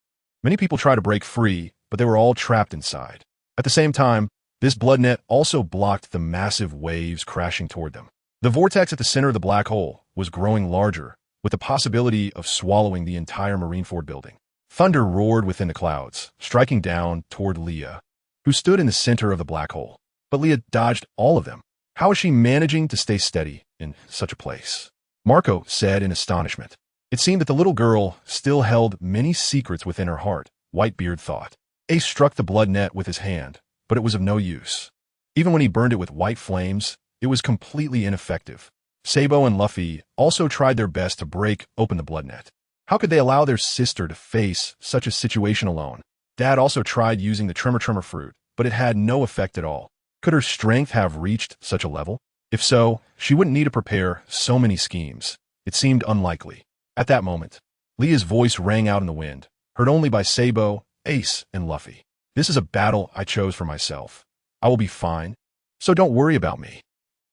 Speaker 1: Many people tried to break free, but they were all trapped inside. At the same time, this blood net also blocked the massive waves crashing toward them. The vortex at the center of the black hole was growing larger, with the possibility of swallowing the entire Marineford building. Thunder roared within the clouds, striking down toward Leah, who stood in the center of the black hole. But Leah dodged all of them. How is she managing to stay steady in such a place? Marco said in astonishment. It seemed that the little girl still held many secrets within her heart, Whitebeard thought. Ace struck the blood net with his hand, but it was of no use. Even when he burned it with white flames, it was completely ineffective. Sabo and Luffy also tried their best to break open the blood net. How could they allow their sister to face such a situation alone? Dad also tried using the Tremor fruit, but it had no effect at all. Could her strength have reached such a level? If so, she wouldn't need to prepare so many schemes. It seemed unlikely. At that moment, Leah's voice rang out in the wind, heard only by Sabo, Ace, and Luffy. This is a battle I chose for myself. I will be fine, so don't worry about me.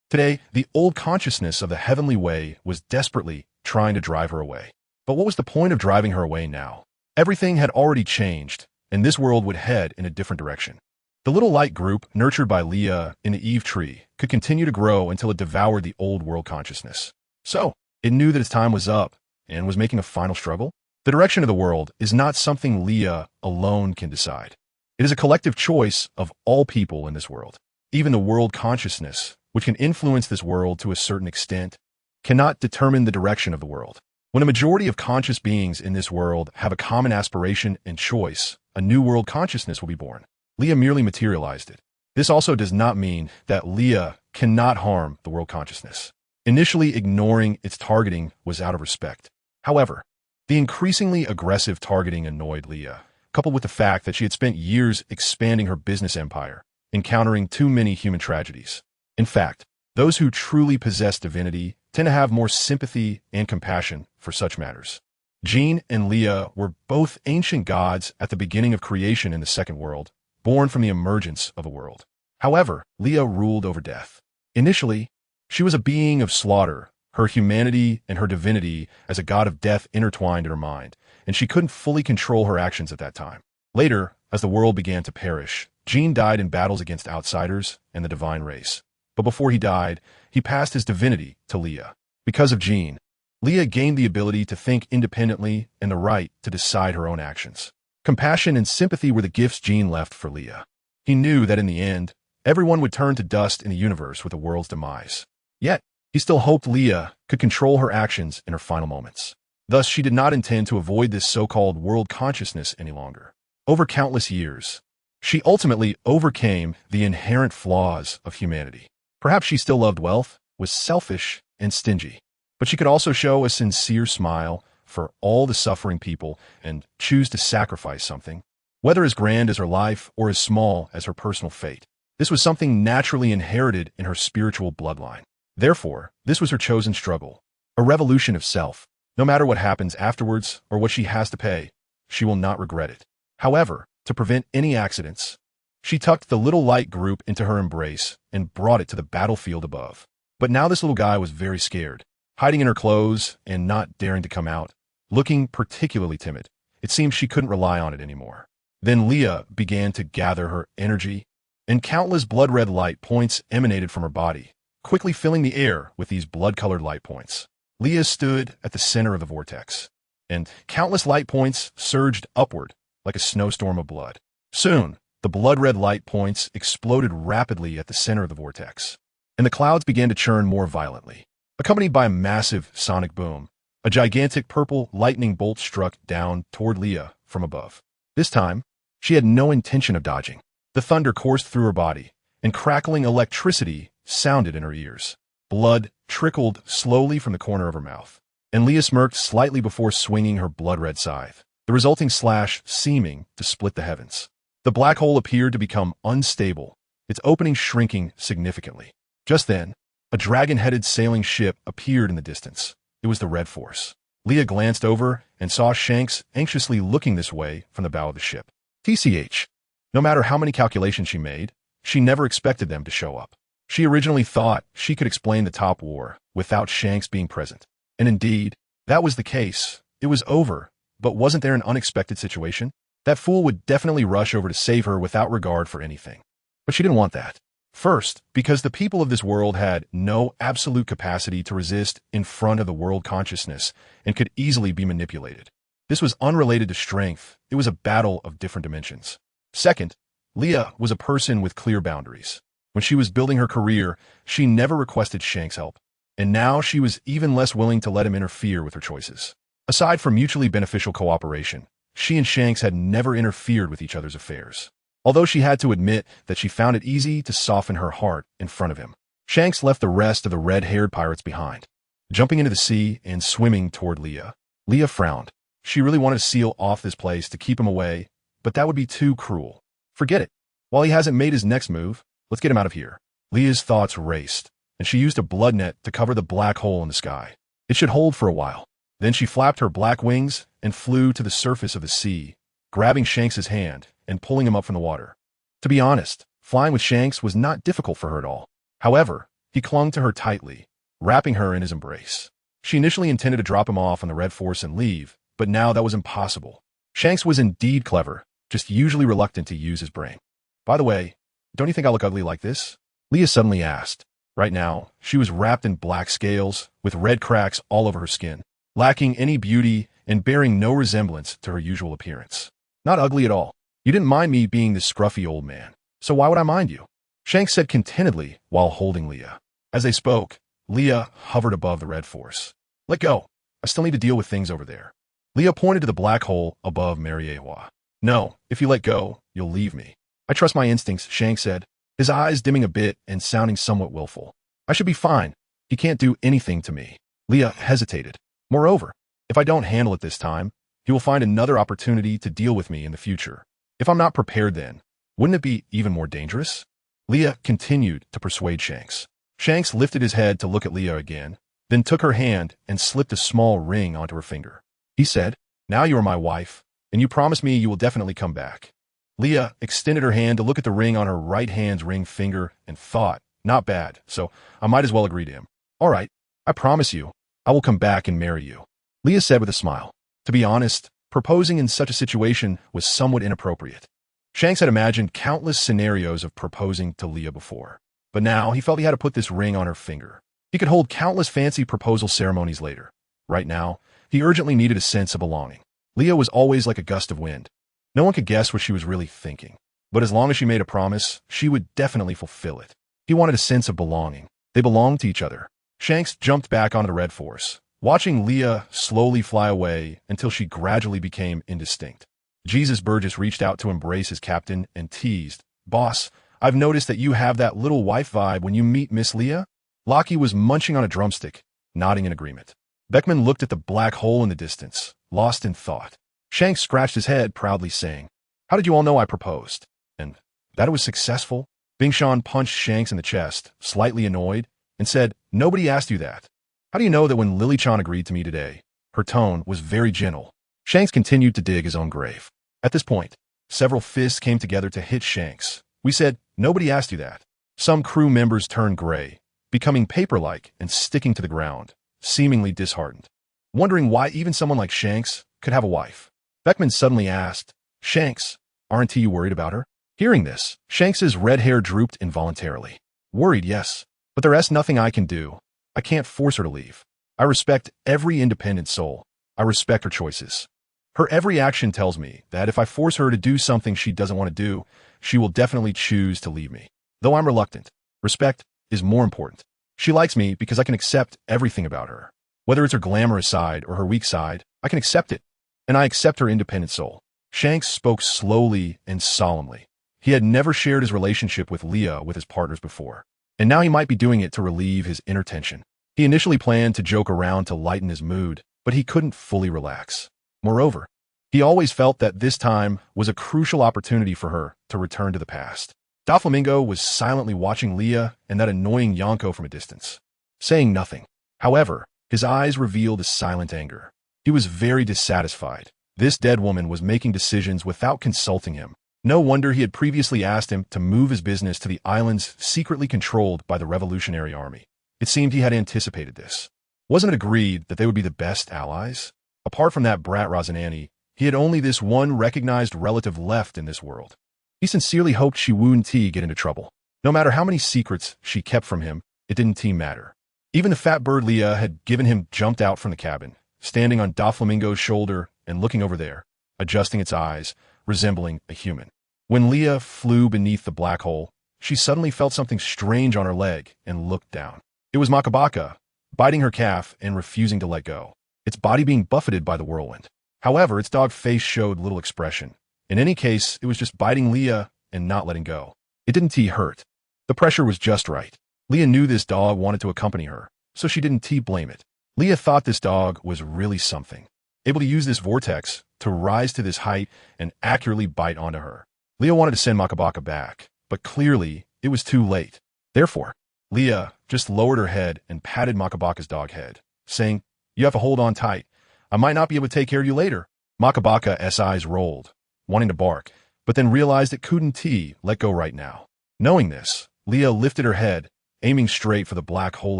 Speaker 1: Today, the old consciousness of the heavenly way was desperately trying to drive her away. But what was the point of driving her away now? Everything had already changed, and this world would head in a different direction. The little light group, nurtured by Leah in the Eve tree, could continue to grow until it devoured the old world consciousness. So, it knew that its time was up, and was making a final struggle. The direction of the world is not something Leah alone can decide. It is a collective choice of all people in this world. Even the world consciousness, which can influence this world to a certain extent, cannot determine the direction of the world. When a majority of conscious beings in this world have a common aspiration and choice, a new world consciousness will be born. Leah merely materialized it. This also does not mean that Leah cannot harm the world consciousness. Initially ignoring its targeting was out of respect. However, the increasingly aggressive targeting annoyed Leah, coupled with the fact that she had spent years expanding her business empire, encountering too many human tragedies. In fact, those who truly possess divinity tend to have more sympathy and compassion for such matters. Jean and Leah were both ancient gods at the beginning of creation in the second world, born from the emergence of a world. However, Leah ruled over death. Initially, she was a being of slaughter, her humanity and her divinity as a god of death intertwined in her mind, and she couldn't fully control her actions at that time. Later, as the world began to perish, Jean died in battles against outsiders and the divine race. But before he died, he passed his divinity to Leah. Because of Jean, Leah gained the ability to think independently and the right to decide her own actions. Compassion and sympathy were the gifts Jean left for Leah. He knew that in the end, everyone would turn to dust in the universe with the world's demise. Yet, he still hoped Leah could control her actions in her final moments. Thus, she did not intend to avoid this so-called world consciousness any longer. Over countless years, she ultimately overcame the inherent flaws of humanity. Perhaps she still loved wealth, was selfish and stingy, but she could also show a sincere smile for all the suffering people and choose to sacrifice something, whether as grand as her life or as small as her personal fate. This was something naturally inherited in her spiritual bloodline. Therefore, this was her chosen struggle, a revolution of self. No matter what happens afterwards or what she has to pay, she will not regret it. However, to prevent any accidents, she tucked the little light group into her embrace and brought it to the battlefield above. But now this little guy was very scared, hiding in her clothes and not daring to come out, looking particularly timid. It seemed she couldn't rely on it anymore. Then Leah began to gather her energy, and countless blood-red light points emanated from her body, quickly filling the air with these blood-colored light points. Leah stood at the center of the vortex, and countless light points surged upward like a snowstorm of blood. Soon, the blood-red light points exploded rapidly at the center of the vortex, and the clouds began to churn more violently. Accompanied by a massive sonic boom, a gigantic purple lightning bolt struck down toward Leah from above. This time, she had no intention of dodging. The thunder coursed through her body, and crackling electricity sounded in her ears. Blood trickled slowly from the corner of her mouth, and Leah smirked slightly before swinging her blood-red scythe, the resulting slash seeming to split the heavens. The black hole appeared to become unstable, its opening shrinking significantly. Just then, a dragon-headed sailing ship appeared in the distance. It was the Red Force. Leah glanced over and saw Shanks anxiously looking this way from the bow of the ship. TCH. No matter how many calculations she made, she never expected them to show up. She originally thought she could explain the top war without Shanks being present. And indeed, that was the case. It was over, but wasn't there an unexpected situation? That fool would definitely rush over to save her without regard for anything. But she didn't want that. First, because the people of this world had no absolute capacity to resist in front of the world consciousness and could easily be manipulated. This was unrelated to strength. It was a battle of different dimensions. Second, Leah was a person with clear boundaries. When she was building her career, she never requested Shanks' help, and now she was even less willing to let him interfere with her choices. Aside from mutually beneficial cooperation, she and Shanks had never interfered with each other's affairs. Although she had to admit that she found it easy to soften her heart in front of him. Shanks left the rest of the red-haired pirates behind, jumping into the sea and swimming toward Leah. Leah frowned. She really wanted to seal off this place to keep him away, but that would be too cruel. Forget it. While he hasn't made his next move, let's get him out of here. Leah's thoughts raced, and she used a blood net to cover the black hole in the sky. It should hold for a while. Then she flapped her black wings and flew to the surface of the sea, grabbing Shanks's hand and pulling him up from the water. To be honest, flying with Shanks was not difficult for her at all. However, he clung to her tightly, wrapping her in his embrace. She initially intended to drop him off on the Red Force and leave, but now that was impossible. Shanks was indeed clever, just usually reluctant to use his brain. By the way, don't you think I look ugly like this? Leah suddenly asked. Right now, she was wrapped in black scales, with red cracks all over her skin, lacking any beauty and bearing no resemblance to her usual appearance. Not ugly at all. You didn't mind me being this scruffy old man, so why would I mind you? Shanks said contentedly while holding Leah. As they spoke, Leah hovered above the Red Force. Let go. I still need to deal with things over there. Leah pointed to the black hole above Mariewa. No, if you let go, you'll leave me. I trust my instincts, Shanks said, his eyes dimming a bit and sounding somewhat willful. I should be fine. He can't do anything to me. Leah hesitated. Moreover, if I don't handle it this time, he will find another opportunity to deal with me in the future. If I'm not prepared then, wouldn't it be even more dangerous? Leah continued to persuade Shanks. Shanks lifted his head to look at Leah again, then took her hand and slipped a small ring onto her finger. He said, Now you are my wife, and you promise me you will definitely come back. Leah extended her hand to look at the ring on her right hand's ring finger and thought, not bad, so I might as well agree to him. All right, I promise you, I will come back and marry you. Leah said with a smile. To be honest, proposing in such a situation was somewhat inappropriate. Shanks had imagined countless scenarios of proposing to Leah before, but now he felt he had to put this ring on her finger. He could hold countless fancy proposal ceremonies later. Right now, he urgently needed a sense of belonging. Leah was always like a gust of wind. No one could guess what she was really thinking, but as long as she made a promise, she would definitely fulfill it. He wanted a sense of belonging. They belonged to each other. Shanks jumped back onto the Red Force, watching Leah slowly fly away until she gradually became indistinct. Jesus Burgess reached out to embrace his captain and teased, Boss, I've noticed that you have that little wife vibe when you meet Miss Leah. Lockie was munching on a drumstick, nodding in agreement. Beckman looked at the black hole in the distance, lost in thought. Shanks scratched his head, proudly saying, How did you all know I proposed? And that it was successful? Bing Shan punched Shanks in the chest, slightly annoyed, and said, Nobody asked you that. How do you know that when Lily-chan agreed to me today? Her tone was very gentle. Shanks continued to dig his own grave. At this point, several fists came together to hit Shanks. We said, Nobody asked you that. Some crew members turned gray, becoming paper-like and sticking to the ground, seemingly disheartened, wondering why even someone like Shanks could have a wife. Beckman suddenly asked, Shanks, aren't you worried about her? Hearing this, Shanks's red hair drooped involuntarily. Worried, yes, but there's nothing I can do. I can't force her to leave. I respect every independent soul. I respect her choices. Her every action tells me that if I force her to do something she doesn't want to do, she will definitely choose to leave me. Though I'm reluctant, respect is more important. She likes me because I can accept everything about her. Whether it's her glamorous side or her weak side, I can accept it. And I accept her independent soul. Shanks spoke slowly and solemnly. He had never shared his relationship with Leah with his partners before, and now he might be doing it to relieve his inner tension. He initially planned to joke around to lighten his mood, but he couldn't fully relax. Moreover, he always felt that this time was a crucial opportunity for her to return to the past. Doflamingo was silently watching Leah and that annoying Yonko from a distance, saying nothing. However, his eyes revealed a silent anger. He was very dissatisfied. This dead woman was making decisions without consulting him. No wonder he had previously asked him to move his business to the islands secretly controlled by the Revolutionary Army. It seemed he had anticipated this. Wasn't it agreed that they would be the best allies? Apart from that brat Razanani, he had only this one recognized relative left in this world. He sincerely hoped she wouldn't get into trouble. No matter how many secrets she kept from him, it didn't matter. Even the fat bird Leah had given him jumped out from the cabin, standing on Doflamingo's shoulder and looking over there, adjusting its eyes, resembling a human. When Leah flew beneath the black hole, she suddenly felt something strange on her leg and looked down. It was Makabaka, biting her calf and refusing to let go. its body being buffeted by the whirlwind. However, its dog face showed little expression. In any case, it was just biting Leah and not letting go. It didn't hurt. The pressure was just right. Leah knew this dog wanted to accompany her, so she didn't blame it. Leah thought this dog was really something, able to use this vortex to rise to this height and accurately bite onto her. Leah wanted to send Makabaka back, but clearly it was too late. Therefore, Leah just lowered her head and patted Makabaka's dog head, saying, "You have to hold on tight. I might not be able to take care of you later." Makabaka's eyes rolled, wanting to bark, but then realized it couldn't let go right now. Knowing this, Leah lifted her head, aiming straight for the black hole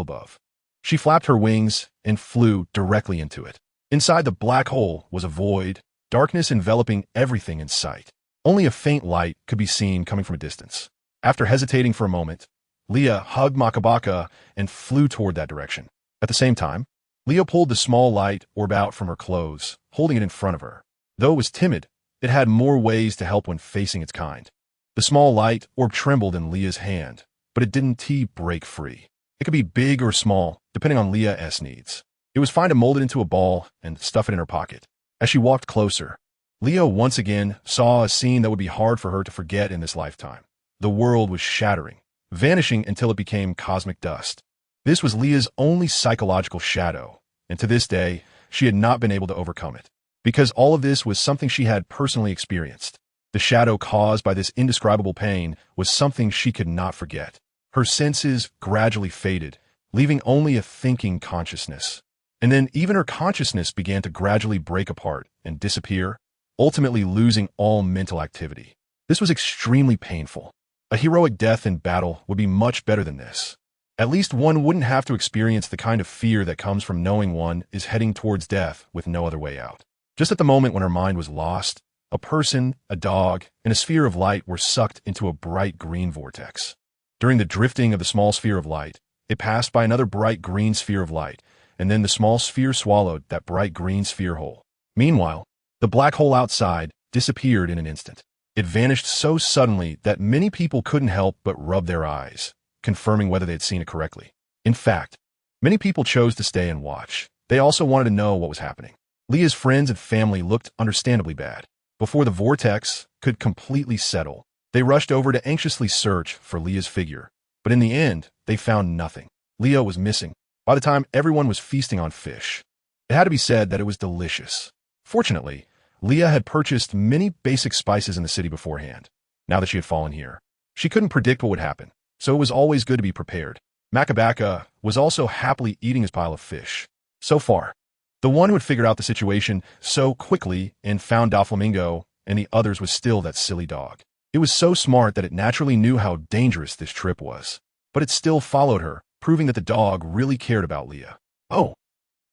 Speaker 1: above. She flapped her wings and flew directly into it. Inside the black hole was a void, darkness enveloping everything in sight. Only a faint light could be seen coming from a distance. After hesitating for a moment, Leah hugged Makabaka and flew toward that direction. At the same time, Leah pulled the small light orb out from her clothes, holding it in front of her. Though it was timid, it had more ways to help when facing its kind. The small light orb trembled in Leah's hand, but it didn't break free. It could be big or small, depending on Leah's needs. It was fine to mold it into a ball and stuff it in her pocket. As she walked closer, Leah once again saw a scene that would be hard for her to forget in this lifetime. The world was shattering, vanishing until it became cosmic dust. This was Leah's only psychological shadow, and to this day, she had not been able to overcome it. Because all of this was something she had personally experienced. The shadow caused by this indescribable pain was something she could not forget. Her senses gradually faded, leaving only a thinking consciousness. And then even her consciousness began to gradually break apart and disappear, ultimately losing all mental activity. This was extremely painful. A heroic death in battle would be much better than this. At least one wouldn't have to experience the kind of fear that comes from knowing one is heading towards death with no other way out. Just at the moment when her mind was lost, a person, a dog, and a sphere of light were sucked into a bright green vortex. During the drifting of the small sphere of light, it passed by another bright green sphere of light, and then the small sphere swallowed that bright green sphere whole. Meanwhile, the black hole outside disappeared in an instant. It vanished so suddenly that many people couldn't help but rub their eyes, confirming whether they had seen it correctly. In fact, many people chose to stay and watch. They also wanted to know what was happening. Leah's friends and family looked understandably bad. Before the vortex could completely settle, they rushed over to anxiously search for Leah's figure. But in the end, they found nothing. Leah was missing. By the time everyone was feasting on fish, it had to be said that it was delicious. Fortunately, Leah had purchased many basic spices in the city beforehand. Now that she had fallen here, she couldn't predict what would happen, so it was always good to be prepared. Makabaka was also happily eating his pile of fish. So far, the one who had figured out the situation so quickly and found Doflamingo and the others was still that silly dog. It was so smart that it naturally knew how dangerous this trip was, but it still followed her, proving that the dog really cared about Leah. Oh,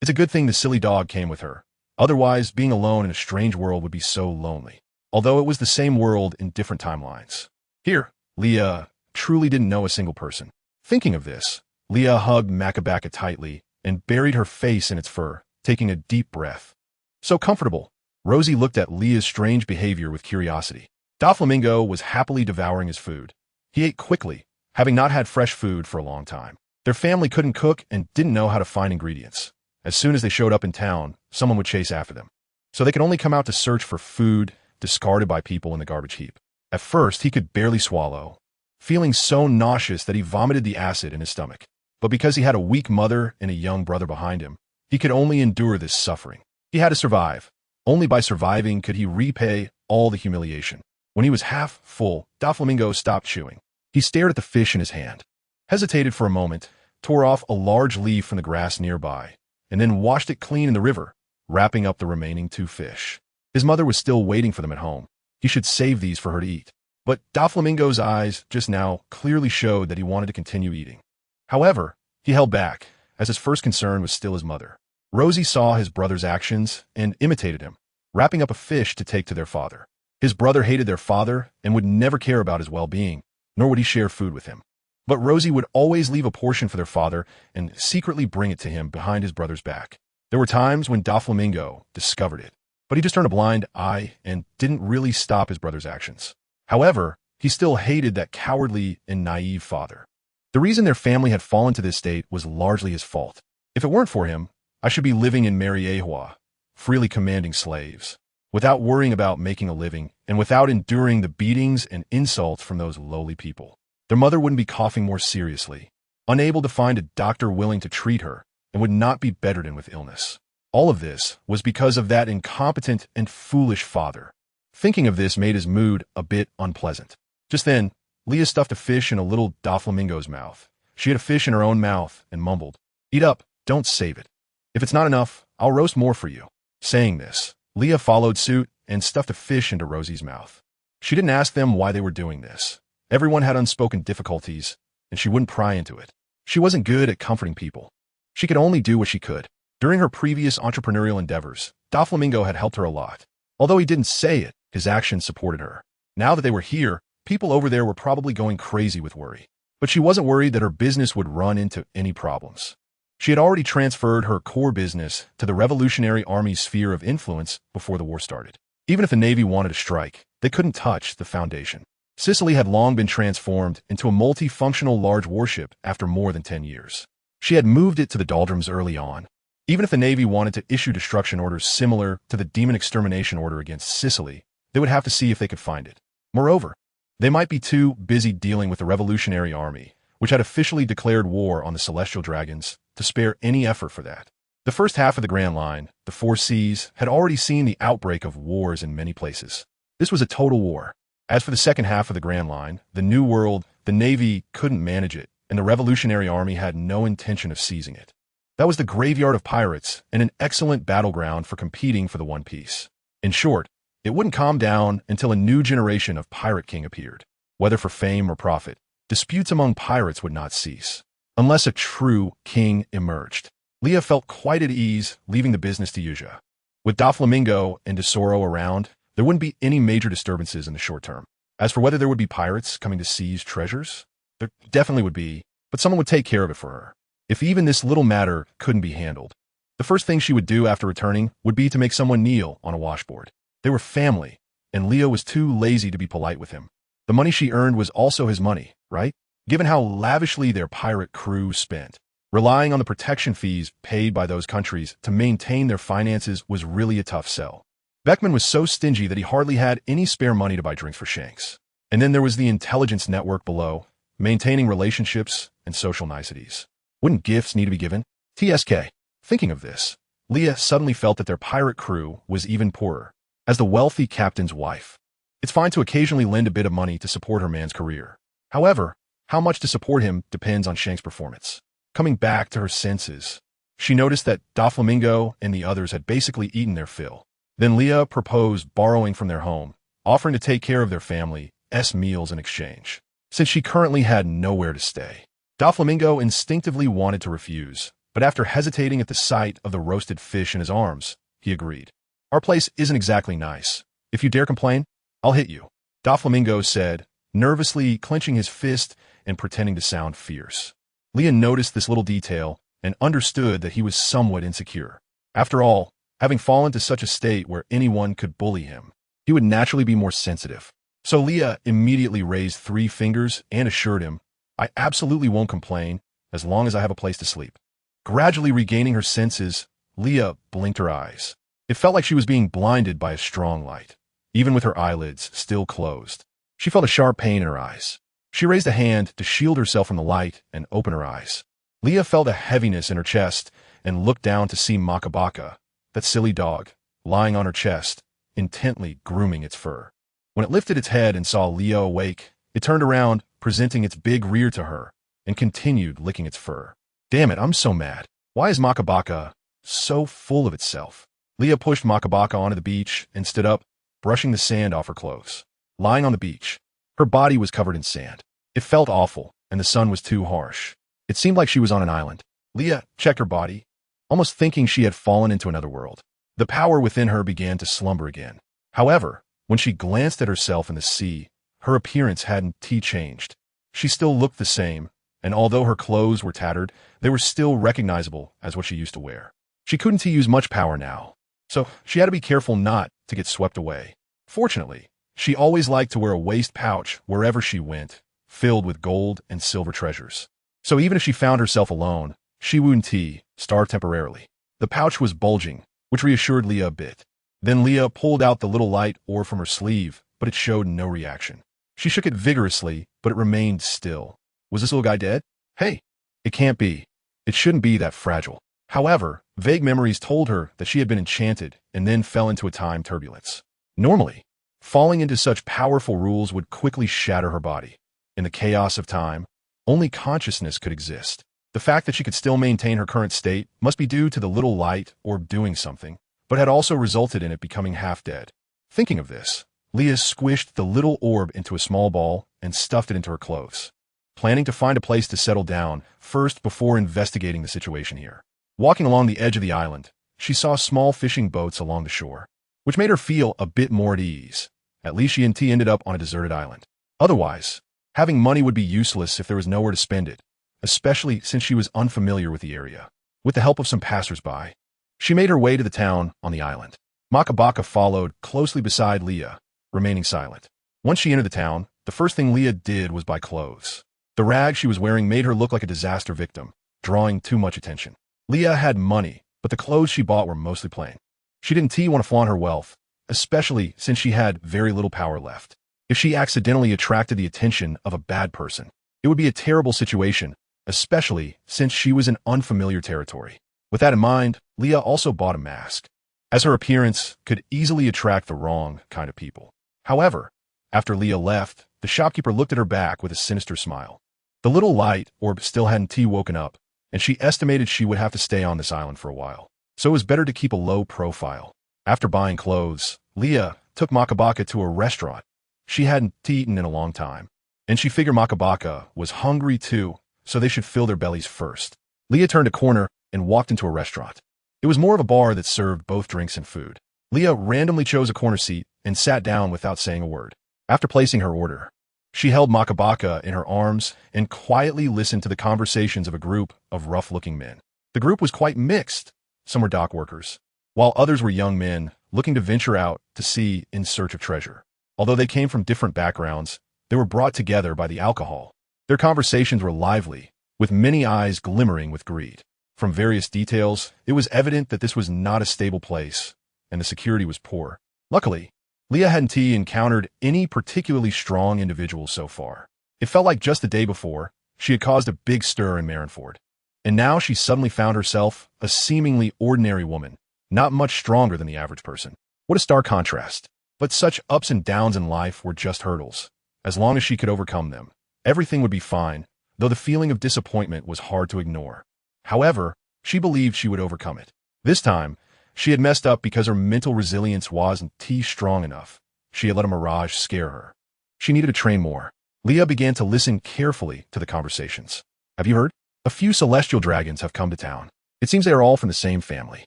Speaker 1: it's a good thing the silly dog came with her. Otherwise, being alone in a strange world would be so lonely. Although it was the same world in different timelines. Here, Leah truly didn't know a single person. Thinking of this, Leah hugged Makabaka tightly and buried her face in its fur, taking a deep breath. So comfortable, Rosie looked at Leah's strange behavior with curiosity. Doflamingo was happily devouring his food. He ate quickly, having not had fresh food for a long time. Their family couldn't cook and didn't know how to find ingredients. As soon as they showed up in town, someone would chase after them. So they could only come out to search for food discarded by people in the garbage heap. At first, he could barely swallow, feeling so nauseous that he vomited the acid in his stomach. But because he had a weak mother and a young brother behind him, he could only endure this suffering. He had to survive. Only by surviving could he repay all the humiliation. When he was half full, Doflamingo stopped chewing. He stared at the fish in his hand, hesitated for a moment, tore off a large leaf from the grass nearby, and then washed it clean in the river, wrapping up the remaining 2 fish. His mother was still waiting for them at home. He should save these for her to eat. But Doflamingo's eyes just now clearly showed that he wanted to continue eating. However, he held back, as his first concern was still his mother. Rosie saw his brother's actions and imitated him, wrapping up a fish to take to their father. His brother hated their father and would never care about his well-being, nor would he share food with him. But Rosie would always leave a portion for their father and secretly bring it to him behind his brother's back. There were times when Doflamingo discovered it, but he just turned a blind eye and didn't really stop his brother's actions. However, he still hated that cowardly and naive father. The reason their family had fallen to this state was largely his fault. If it weren't for him, I should be living in Mariehua, freely commanding slaves, without worrying about making a living and without enduring the beatings and insults from those lowly people. Their mother wouldn't be coughing more seriously, unable to find a doctor willing to treat her, and would not be bedridden with illness. All of this was because of that incompetent and foolish father. Thinking of this made his mood a bit unpleasant. Just then, Leah stuffed a fish in a little Doflamingo's mouth. She had a fish in her own mouth and mumbled, "Eat up, don't save it. If it's not enough, I'll roast more for you." Saying this, Leah followed suit and stuffed a fish into Rosie's mouth. She didn't ask them why they were doing this. Everyone had unspoken difficulties, and she wouldn't pry into it. She wasn't good at comforting people. She could only do what she could. During her previous entrepreneurial endeavors, Doflamingo had helped her a lot. Although he didn't say it, his actions supported her. Now that they were here, people over there were probably going crazy with worry. But she wasn't worried that her business would run into any problems. She had already transferred her core business to the Revolutionary Army's sphere of influence before the war started. Even if the Navy wanted to strike, they couldn't touch the foundation. Sicily had long been transformed into a multifunctional large warship after more than 10 years. She had moved it to the doldrums early on. Even if the Navy wanted to issue destruction orders similar to the demon extermination order against Sicily, they would have to see if they could find it. Moreover, they might be too busy dealing with the Revolutionary Army, which had officially declared war on the Celestial Dragons, to spare any effort for that. The first half of the Grand Line, the Four Seas, had already seen the outbreak of wars in many places. This was a total war. As for the second half of the Grand Line, the New World, the Navy couldn't manage it, and the Revolutionary Army had no intention of seizing it. That was the graveyard of pirates and an excellent battleground for competing for the One Piece. In short, it wouldn't calm down until a new generation of pirate king appeared. Whether for fame or profit, disputes among pirates would not cease, unless a true king emerged. Leah felt quite at ease leaving the business to Yuja. With Doflamingo and Tesoro around, there wouldn't be any major disturbances in the short term. As for whether there would be pirates coming to seize treasures, there definitely would be, but someone would take care of it for her. If even this little matter couldn't be handled, the first thing she would do after returning would be to make someone kneel on a washboard. They were family, and Leo was too lazy to be polite with him. The money she earned was also his money, right? Given how lavishly their pirate crew spent. Relying on the protection fees paid by those countries to maintain their finances was really a tough sell. Beckman was so stingy that he hardly had any spare money to buy drinks for Shanks. And then there was the intelligence network below, maintaining relationships and social niceties. Wouldn't gifts need to be given? TSK. Thinking of this, Leah suddenly felt that their pirate crew was even poorer. As the wealthy captain's wife, it's fine to occasionally lend a bit of money to support her man's career. However, how much to support him depends on Shank's performance. Coming back to her senses, she noticed that Doflamingo and the others had basically eaten their fill. Then Leah proposed borrowing from their home, offering to take care of their family's meals in exchange, since she currently had nowhere to stay. Doflamingo instinctively wanted to refuse, but after hesitating at the sight of the roasted fish in his arms, he agreed. "Our place isn't exactly nice. If you dare complain, I'll hit you," Doflamingo said, nervously clenching his fist and pretending to sound fierce. Leah noticed this little detail and understood that he was somewhat insecure. After all, having fallen to such a state where anyone could bully him, he would naturally be more sensitive. So Leah immediately raised 3 fingers and assured him, "I absolutely won't complain as long as I have a place to sleep." Gradually regaining her senses, Leah blinked her eyes. It felt like she was being blinded by a strong light, even with her eyelids still closed. She felt a sharp pain in her eyes. She raised a hand to shield herself from the light and open her eyes. Leah felt a heaviness in her chest and looked down to see Makabaka, that silly dog, lying on her chest, intently grooming its fur. When it lifted its head and saw Leah awake, it turned around, presenting its big rear to her, and continued licking its fur. "Damn it, I'm so mad. Why is Makabaka so full of itself?" Leah pushed Makabaka onto the beach and stood up, brushing the sand off her clothes. Lying on the beach, her body was covered in sand. It felt awful, and the sun was too harsh. It seemed like she was on an island. Leah checked her body, almost thinking she had fallen into another world. The power within her began to slumber again. However, when she glanced at herself in the sea, her appearance hadn't changed. She still looked the same, and although her clothes were tattered, they were still recognizable as what she used to wear. She couldn't use much power now, so she had to be careful not to get swept away. Fortunately, she always liked to wear a waist pouch wherever she went, filled with gold and silver treasures. So even if she found herself alone, she wouldn't starve temporarily. The pouch was bulging, which reassured Leah a bit. Then Leah pulled out the little light orb from her sleeve, but it showed no reaction. She shook it vigorously, but it remained still. Was this little guy dead? Hey, it can't be. It shouldn't be that fragile. However, vague memories told her that she had been enchanted and then fell into a time turbulence. Normally, falling into such powerful rules would quickly shatter her body. In the chaos of time, only consciousness could exist. The fact that she could still maintain her current state must be due to the little light orb doing something, but had also resulted in it becoming half dead. Thinking of this, Leah squished the little orb into a small ball and stuffed it into her clothes, planning to find a place to settle down first before investigating the situation here. Walking along the edge of the island, she saw small fishing boats along the shore, which made her feel a bit more at ease. At least she and T ended up on a deserted island. Otherwise, having money would be useless if there was nowhere to spend it, especially since she was unfamiliar with the area. With the help of some passers-by, she made her way to the town on the island. Makabaka followed closely beside Leah, remaining silent. Once she entered the town, the first thing Leah did was buy clothes. The rags she was wearing made her look like a disaster victim, drawing too much attention. Leah had money, but the clothes she bought were mostly plain. She didn't want to flaunt her wealth, especially since she had very little power left. If she accidentally attracted the attention of a bad person, it would be a terrible situation, especially since she was in unfamiliar territory. With that in mind, Leah also bought a mask, as her appearance could easily attract the wrong kind of people. However, after Leah left, the shopkeeper looked at her back with a sinister smile. The little light orb still hadn't woken up, and she estimated she would have to stay on this island for a while, so it was better to keep a low profile. After buying clothes, Leah took Makabaka to a restaurant she hadn't eaten in a long time, and she figured Makabaka was hungry too, so they should fill their bellies first. Leah turned a corner and walked into a restaurant. It was more of a bar that served both drinks and food. Leah randomly chose a corner seat and sat down without saying a word. After placing her order, she held Makabaka in her arms and quietly listened to the conversations of a group of rough-looking men. The group was quite mixed. Some were dock workers, while others were young men looking to venture out to sea in search of treasure. Although they came from different backgrounds, they were brought together by the alcohol. Their conversations were lively, with many eyes glimmering with greed. From various details, it was evident that this was not a stable place, and the security was poor. Luckily, Leah hadn't encountered any particularly strong individuals so far. It felt like just the day before, she had caused a big stir in Marineford. And now she suddenly found herself a seemingly ordinary woman, not much stronger than the average person. What a stark contrast. But such ups and downs in life were just hurdles. As long as she could overcome them, everything would be fine, though the feeling of disappointment was hard to ignore. However, she believed she would overcome it. This time, she had messed up because her mental resilience wasn't strong enough. She had let a mirage scare her. She needed to train more. Leah began to listen carefully to the conversations. Have you heard? A few celestial dragons have come to town. It seems they are all from the same family.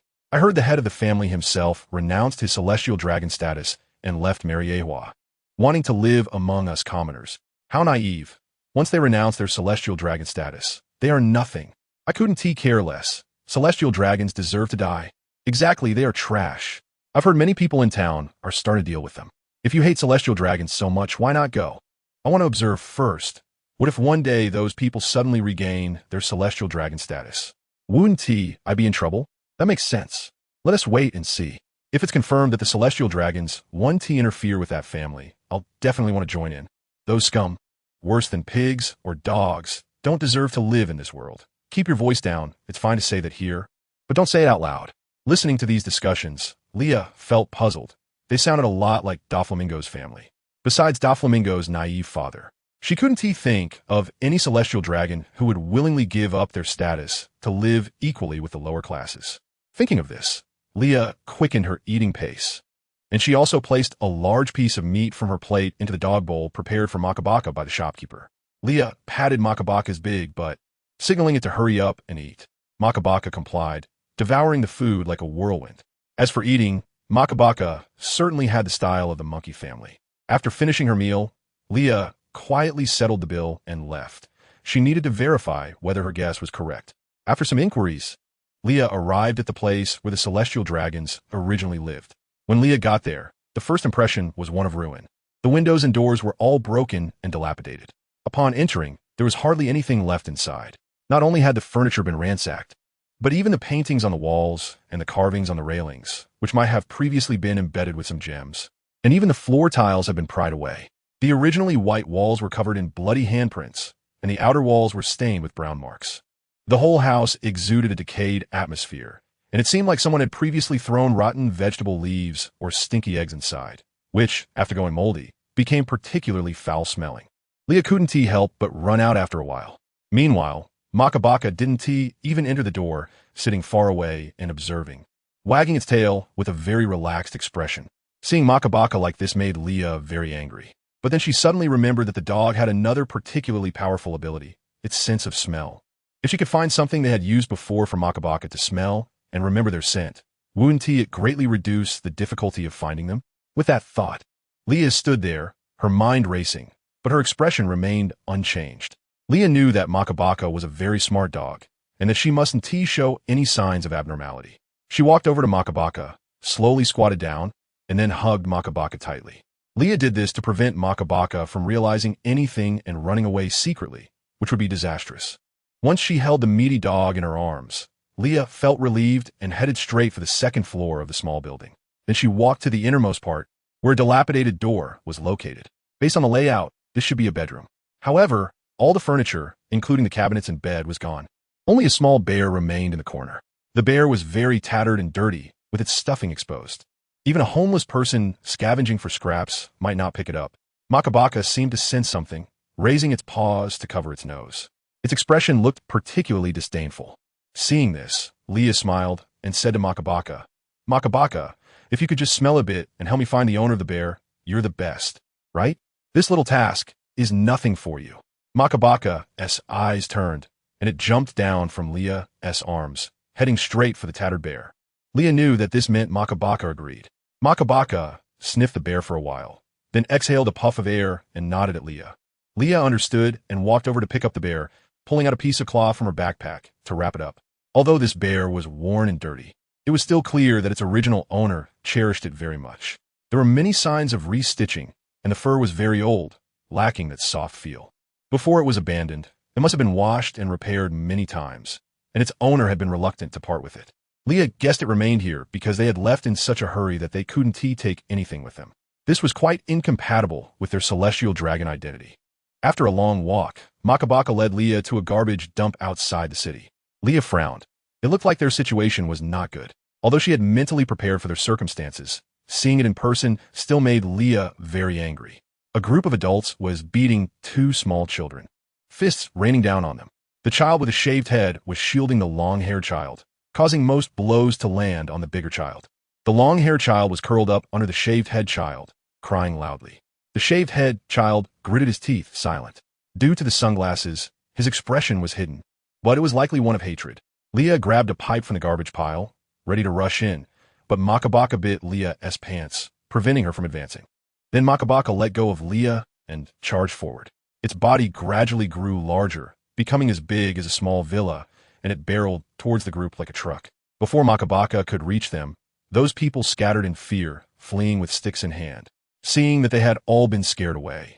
Speaker 1: I heard the head of the family himself renounced his celestial dragon status and left Mariewa, wanting to live among us commoners. How naive. Once they renounce their celestial dragon status, they are nothing. I couldn't care less. Celestial dragons deserve to die. Exactly, they are trash. I've heard many people in town are starting to deal with them. If you hate celestial dragons so much, why not go? I want to observe first. What if one day those people suddenly regain their celestial dragon status? Wouldn't I be in trouble? That makes sense. Let us wait and see. If it's confirmed that the celestial dragons want to interfere with that family, I'll definitely want to join in. Those scum, worse than pigs or dogs, don't deserve to live in this world. Keep your voice down. It's fine to say that here, but don't say it out loud. Listening to these discussions, Leah felt puzzled. They sounded a lot like Doflamingo's family. Besides Doflamingo's naive father, she couldn't think of any celestial dragon who would willingly give up their status to live equally with the lower classes. Thinking of this, Leah quickened her eating pace, and she also placed a large piece of meat from her plate into the dog bowl prepared for Makabaka by the shopkeeper. Leah patted Makabaka's big butt, signaling it to hurry up and eat. Makabaka complied, devouring the food like a whirlwind. As for eating, Makabaka certainly had the style of the monkey family. After finishing her meal, Leah quietly settled the bill and left. She needed to verify whether her guess was correct. After some inquiries, Leah arrived at the place where the celestial dragons originally lived. When Leah got there, the first impression was one of ruin. The windows and doors were all broken and dilapidated. Upon entering, there was hardly anything left inside. Not only had the furniture been ransacked, But even the paintings on the walls and the carvings on the railings, which might have previously been embedded with some gems, and even the floor tiles have been pried away. The originally white walls were covered in bloody handprints, and the outer walls were stained with brown marks. The whole house exuded a decayed atmosphere, and it seemed like someone had previously thrown rotten vegetable leaves or stinky eggs inside, which, after going moldy, became particularly foul-smelling. Leah couldn't help but run out after a while. Meanwhile, Makabaka didn't even enter the door, sitting far away and observing, wagging its tail with a very relaxed expression. Seeing Makabaka like this made Leah very angry. But then she suddenly remembered that the dog had another particularly powerful ability, its sense of smell. If she could find something they had used before for Makabaka to smell and remember their scent, wouldn't it greatly reduce the difficulty of finding them? With that thought, Leah stood there, her mind racing, but her expression remained unchanged. Leah knew that Makabaka was a very smart dog, and that she mustn't show any signs of abnormality. She walked over to Makabaka, slowly squatted down, and then hugged Makabaka tightly. Leah did this to prevent Makabaka from realizing anything and running away secretly, which would be disastrous. Once she held the meaty dog in her arms, Leah felt relieved and headed straight for the second floor of the small building. Then she walked to the innermost part, where a dilapidated door was located. Based on the layout, this should be a bedroom. However, all the furniture, including the cabinets and bed, was gone. Only a small bear remained in the corner. The bear was very tattered and dirty, with its stuffing exposed. Even a homeless person scavenging for scraps might not pick it up. Makabaka seemed to sense something, raising its paws to cover its nose. Its expression looked particularly disdainful. Seeing this, Leah smiled and said to Makabaka, "Makabaka, if you could just smell a bit and help me find the owner of the bear, you're the best, right? This little task is nothing for you." Makabaka's eyes turned, and it jumped down from Leah's arms, heading straight for the tattered bear. Leah knew that this meant Makabaka agreed. Makabaka sniffed the bear for a while, then exhaled a puff of air and nodded at Leah. Leah understood and walked over to pick up the bear, pulling out a piece of cloth from her backpack to wrap it up. Although this bear was worn and dirty, it was still clear that its original owner cherished it very much. There were many signs of restitching, and the fur was very old, lacking that soft feel. Before it was abandoned, it must have been washed and repaired many times, and its owner had been reluctant to part with it. Leah guessed it remained here because they had left in such a hurry that they couldn't take anything with them. This was quite incompatible with their celestial dragon identity. After a long walk, Makabaka led Leah to a garbage dump outside the city. Leah frowned. It looked like their situation was not good. Although she had mentally prepared for their circumstances, seeing it in person still made Leah very angry. A group of adults was beating two small children, fists raining down on them. The child with a shaved head was shielding the long-haired child, causing most blows to land on the bigger child. The long-haired child was curled up under the shaved head child, crying loudly. The shaved head child gritted his teeth, silent. Due to the sunglasses, his expression was hidden, but it was likely one of hatred. Leah grabbed a pipe from the garbage pile, ready to rush in, but Makabaka bit Leah's pants, preventing her from advancing. Then Makabaka let go of Leah and charged forward. Its body gradually grew larger, becoming as big as a small villa, and it barreled towards the group like a truck. Before Makabaka could reach them, those people scattered in fear, fleeing with sticks in hand. Seeing that they had all been scared away,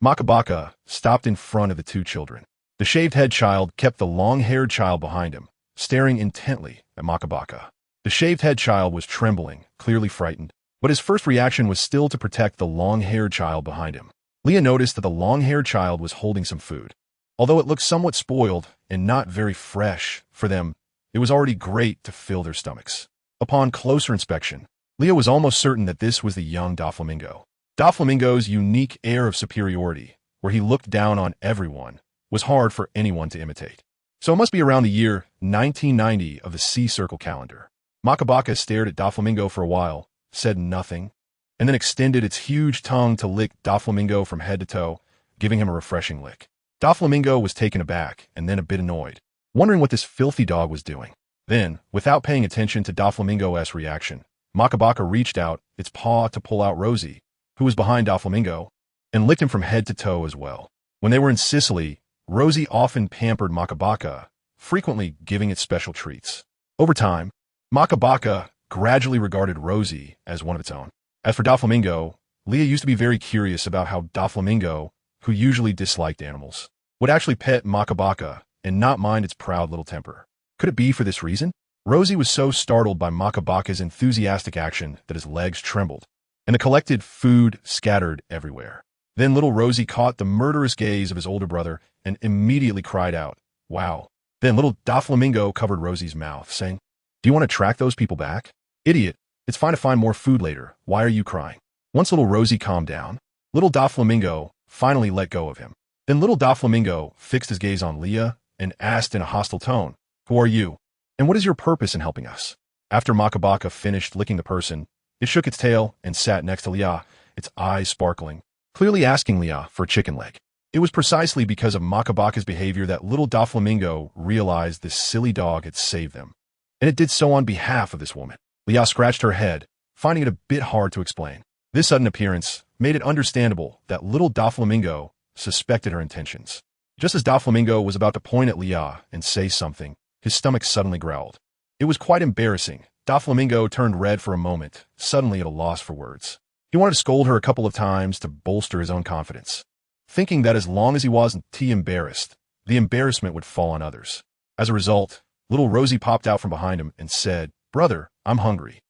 Speaker 1: Makabaka stopped in front of the two children. The shaved-head child kept the long-haired child behind him, staring intently at Makabaka. The shaved-head child was trembling, clearly frightened, but his first reaction was still to protect the long-haired child behind him. Leah noticed that the long-haired child was holding some food. Although it looked somewhat spoiled and not very fresh for them, it was already great to fill their stomachs. Upon closer inspection, Leah was almost certain that this was the young Doflamingo. Doflamingo's unique air of superiority, where he looked down on everyone, was hard for anyone to imitate. So it must be around the year 1990 of the Sea Circle calendar. Makabaka stared at Doflamingo for a while, said nothing, and then extended its huge tongue to lick Doflamingo from head to toe, giving him a refreshing lick. Doflamingo was taken aback and then a bit annoyed, wondering what this filthy dog was doing. Then, without paying attention to Doflamingo's reaction, Makabaka reached out its paw to pull out Rosie, who was behind Doflamingo, and licked him from head to toe as well. When they were in Sicily, Rosie often pampered Makabaka, frequently giving it special treats. Over time, Makabaka gradually regarded Rosie as one of its own. As for Doflamingo, Leah used to be very curious about how Doflamingo, who usually disliked animals, would actually pet Makabaka and not mind its proud little temper. Could it be for this reason? Rosie was so startled by Makabaka's enthusiastic action that his legs trembled, and the collected food scattered everywhere. Then little Rosie caught the murderous gaze of his older brother and immediately cried out, "Wow." Then little Doflamingo covered Rosie's mouth, saying, "Do you want to track those people back? Idiot, it's fine to find more food later. Why are you crying?" Once little Rosie calmed down, little Doflamingo finally let go of him. Then little Doflamingo fixed his gaze on Leah and asked in a hostile tone, "Who are you? And what is your purpose in helping us?" After Makabaka finished licking the person, it shook its tail and sat next to Leah, its eyes sparkling, clearly asking Leah for a chicken leg. It was precisely because of Makabaka's behavior that little Doflamingo realized this silly dog had saved them. And it did so on behalf of this woman. Leah scratched her head, finding it a bit hard to explain. This sudden appearance made it understandable that little Doflamingo suspected her intentions. Just as Doflamingo was about to point at Leah and say something, his stomach suddenly growled. It was quite embarrassing. Doflamingo turned red for a moment, suddenly at a loss for words. He wanted to scold her a couple of times to bolster his own confidence, thinking that as long as he wasn't too embarrassed, the embarrassment would fall on others. As a result, little Rosie popped out from behind him and said, "Brother, I'm hungry."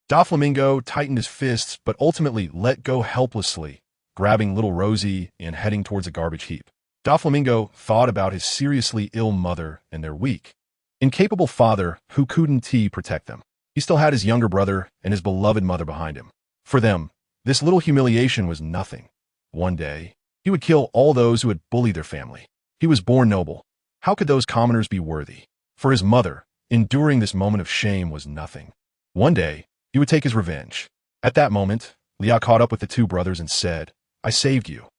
Speaker 1: Doflamingo tightened his fists but ultimately let go helplessly, grabbing little Rosie and heading towards a garbage heap. Doflamingo thought about his seriously ill mother and their weak, incapable father who couldn't protect them. He still had his younger brother and his beloved mother behind him. For them, this little humiliation was nothing. One day, he would kill all those who had bullied their family. He was born noble. How could those commoners be worthy? For his mother, enduring this moment of shame was nothing. One day, he would take his revenge. At that moment, Leah caught up with the two brothers and said, "I saved you.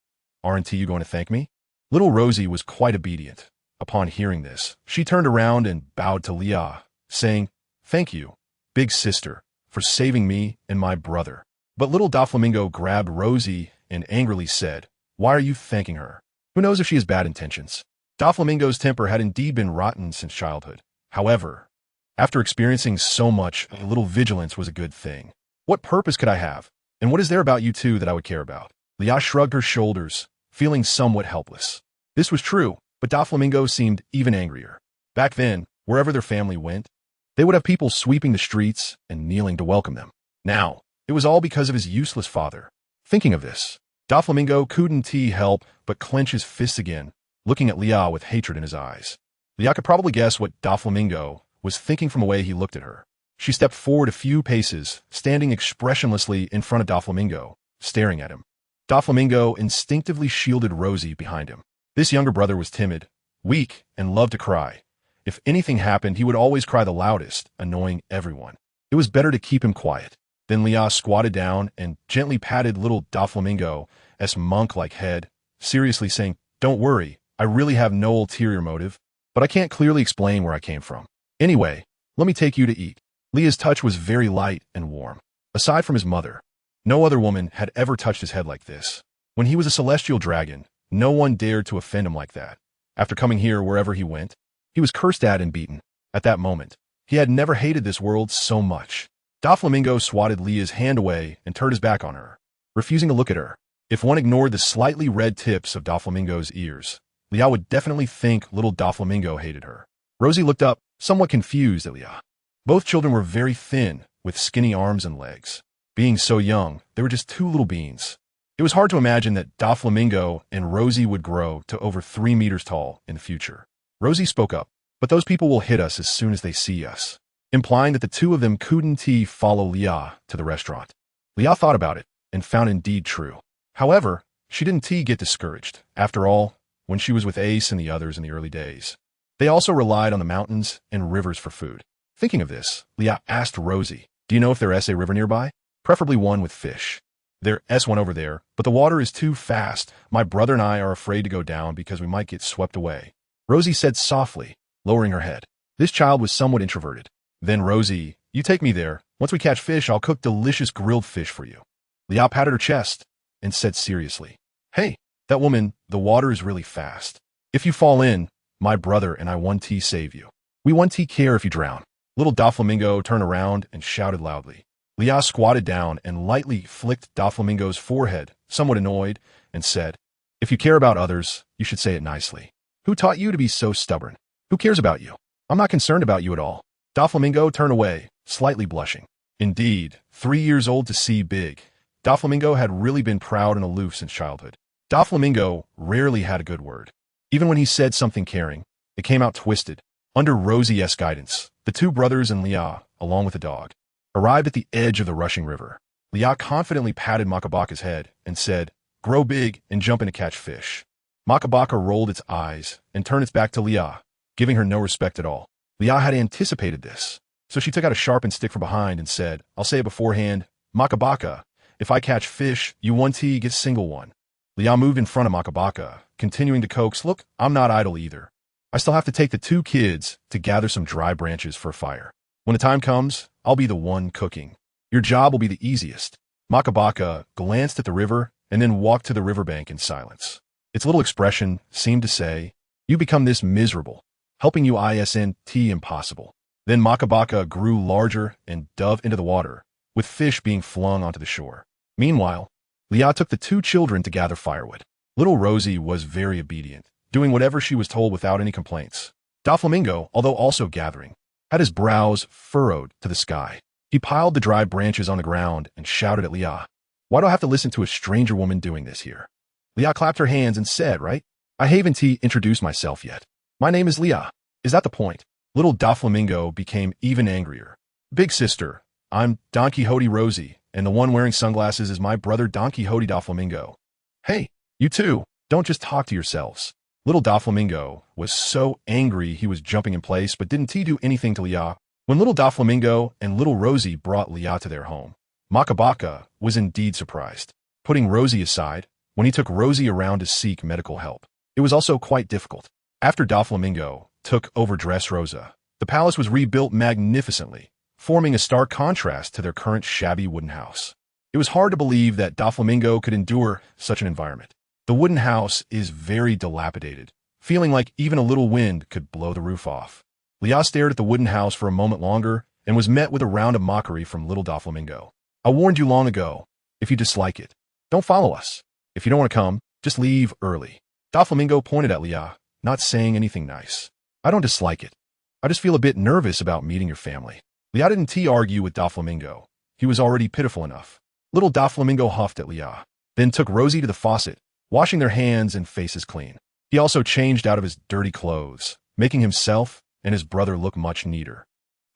Speaker 1: Aren't you going to thank me?" Little Rosie was quite obedient. Upon hearing this, she turned around and bowed to Leah, saying, "Thank you, big sister, for saving me and my brother." But little Doflamingo grabbed Rosie and angrily said, "Why are you thanking her? Who knows if she has bad intentions?" Doflamingo's temper had indeed been rotten since childhood. However, after experiencing so much, a little vigilance was a good thing. "What purpose could I have? And what is there about you two that I would care about?" Leah shrugged her shoulders, feeling somewhat helpless. This was true, but Doflamingo seemed even angrier. Back then, wherever their family went, they would have people sweeping the streets and kneeling to welcome them. Now, it was all because of his useless father. Thinking of this, Doflamingo couldn't help but clench his fists again, looking at Leah with hatred in his eyes. Leah could probably guess what Doflamingo was thinking from the way he looked at her. She stepped forward a few paces, standing expressionlessly in front of Doflamingo, staring at him. Doflamingo instinctively shielded Rosie behind him. This younger brother was timid, weak, and loved to cry. If anything happened, he would always cry the loudest, annoying everyone. It was better to keep him quiet. Then Leah squatted down and gently patted little Doflamingo's monk-like head, seriously saying, "Don't worry, I really have no ulterior motive, but I can't clearly explain where I came from. Anyway, let me take you to eat." Leah's touch was very light and warm. Aside from his mother, no other woman had ever touched his head like this. When he was a celestial dragon, no one dared to offend him like that. After coming here wherever he went, he was cursed at and beaten. At that moment, he had never hated this world so much. Doflamingo swatted Leah's hand away and turned his back on her, refusing to look at her. If one ignored the slightly red tips of Doflamingo's ears, Leah would definitely think little Doflamingo hated her. Rosie looked up, somewhat confused at Leah. Both children were very thin, with skinny arms and legs. Being so young, they were just two little beans. It was hard to imagine that Doflamingo and Rosie would grow to over 3 meters tall in the future. Rosie spoke up, "But those people will hit us as soon as they see us," implying that the two of them couldn't follow Leah to the restaurant. Leah thought about it and found it indeed true. However, she didn't get discouraged. After all, when she was with Ace and the others in the early days, they also relied on the mountains and rivers for food. Thinking of this, Leah asked Rosie, "Do you know if there is a river nearby? Preferably one with fish." "There's one over there, but the water is too fast. My brother and I are afraid to go down because we might get swept away," Rosie said softly, lowering her head. This child was somewhat introverted. "Then Rosie, you take me there. Once we catch fish, I'll cook delicious grilled fish for you." Leah patted her chest and said seriously, "Hey, that woman, the water is really fast. If you fall in, my brother and I want to save you. We want to care if you drown." Little Doflamingo turned around and shouted loudly. Leah squatted down and lightly flicked Doflamingo's forehead, somewhat annoyed, and said, "If you care about others, you should say it nicely. Who taught you to be so stubborn? Who cares about you? I'm not concerned about you at all. Doflamingo turned away, slightly blushing. Indeed, 3 years old to see big, Doflamingo had really been proud and aloof since childhood. Doflamingo rarely had a good word. Even when he said something caring, it came out twisted. Under Rosie's guidance, the two brothers and Lia, along with the dog, arrived at the edge of the rushing river. Lia confidently patted Makabaka's head and said, "Grow big and jump in to catch fish." Makabaka rolled its eyes and turned its back to Lia, giving her no respect at all. Lia had anticipated this, so she took out a sharpened stick from behind and said, "I'll say it beforehand, Makabaka, if I catch fish, you 1T get single one." Lia moved in front of Makabaka, continuing to coax, "Look, I'm not idle either. I still have to take the two kids to gather some dry branches for a fire. When the time comes, I'll be the one cooking. Your job will be the easiest." Makabaka glanced at the river and then walked to the riverbank in silence. Its little expression seemed to say, "You become this miserable, helping you isn't impossible." Then Makabaka grew larger and dove into the water, with fish being flung onto the shore. Meanwhile, Lia took the two children to gather firewood. Little Rosie was very obedient, doing whatever she was told without any complaints. Doflamingo, although also gathering, had his brows furrowed to the sky. He piled the dry branches on the ground and shouted at Lia, "Why do I have to listen to a stranger woman doing this here?" Lia clapped her hands and said, "Right? I haven't introduced myself yet. My name is Lia. Is that the point?" Little Doflamingo became even angrier. "Big sister, I'm Don Quixote Rosie, and the one wearing sunglasses is my brother Don Quixote Doflamingo. Hey, you two, don't just talk to yourselves." Little Doflamingo was so angry he was jumping in place but didn't do anything to Lia. When Little Doflamingo and Little Rosie brought Lia to their home, Makabaka was indeed surprised. Putting Rosie aside, when he took Rosie around to seek medical help, it was also quite difficult. After Doflamingo took over Dressrosa, the palace was rebuilt magnificently, forming a stark contrast to their current shabby wooden house. It was hard to believe that Doflamingo could endure such an environment. The wooden house is very dilapidated, feeling like even a little wind could blow the roof off. Lia stared at the wooden house for a moment longer and was met with a round of mockery from Little Doflamingo. "I warned you long ago. If you dislike it, don't follow us. If you don't want to come, just leave early." Doflamingo pointed at Lia, not saying anything nice. "I don't dislike it. I just feel a bit nervous about meeting your family." Lia didn't argue with Doflamingo. He was already pitiful enough. Little Doflamingo huffed at Lia, then took Rosie to the faucet, washing their hands and faces clean. He also changed out of his dirty clothes, making himself and his brother look much neater.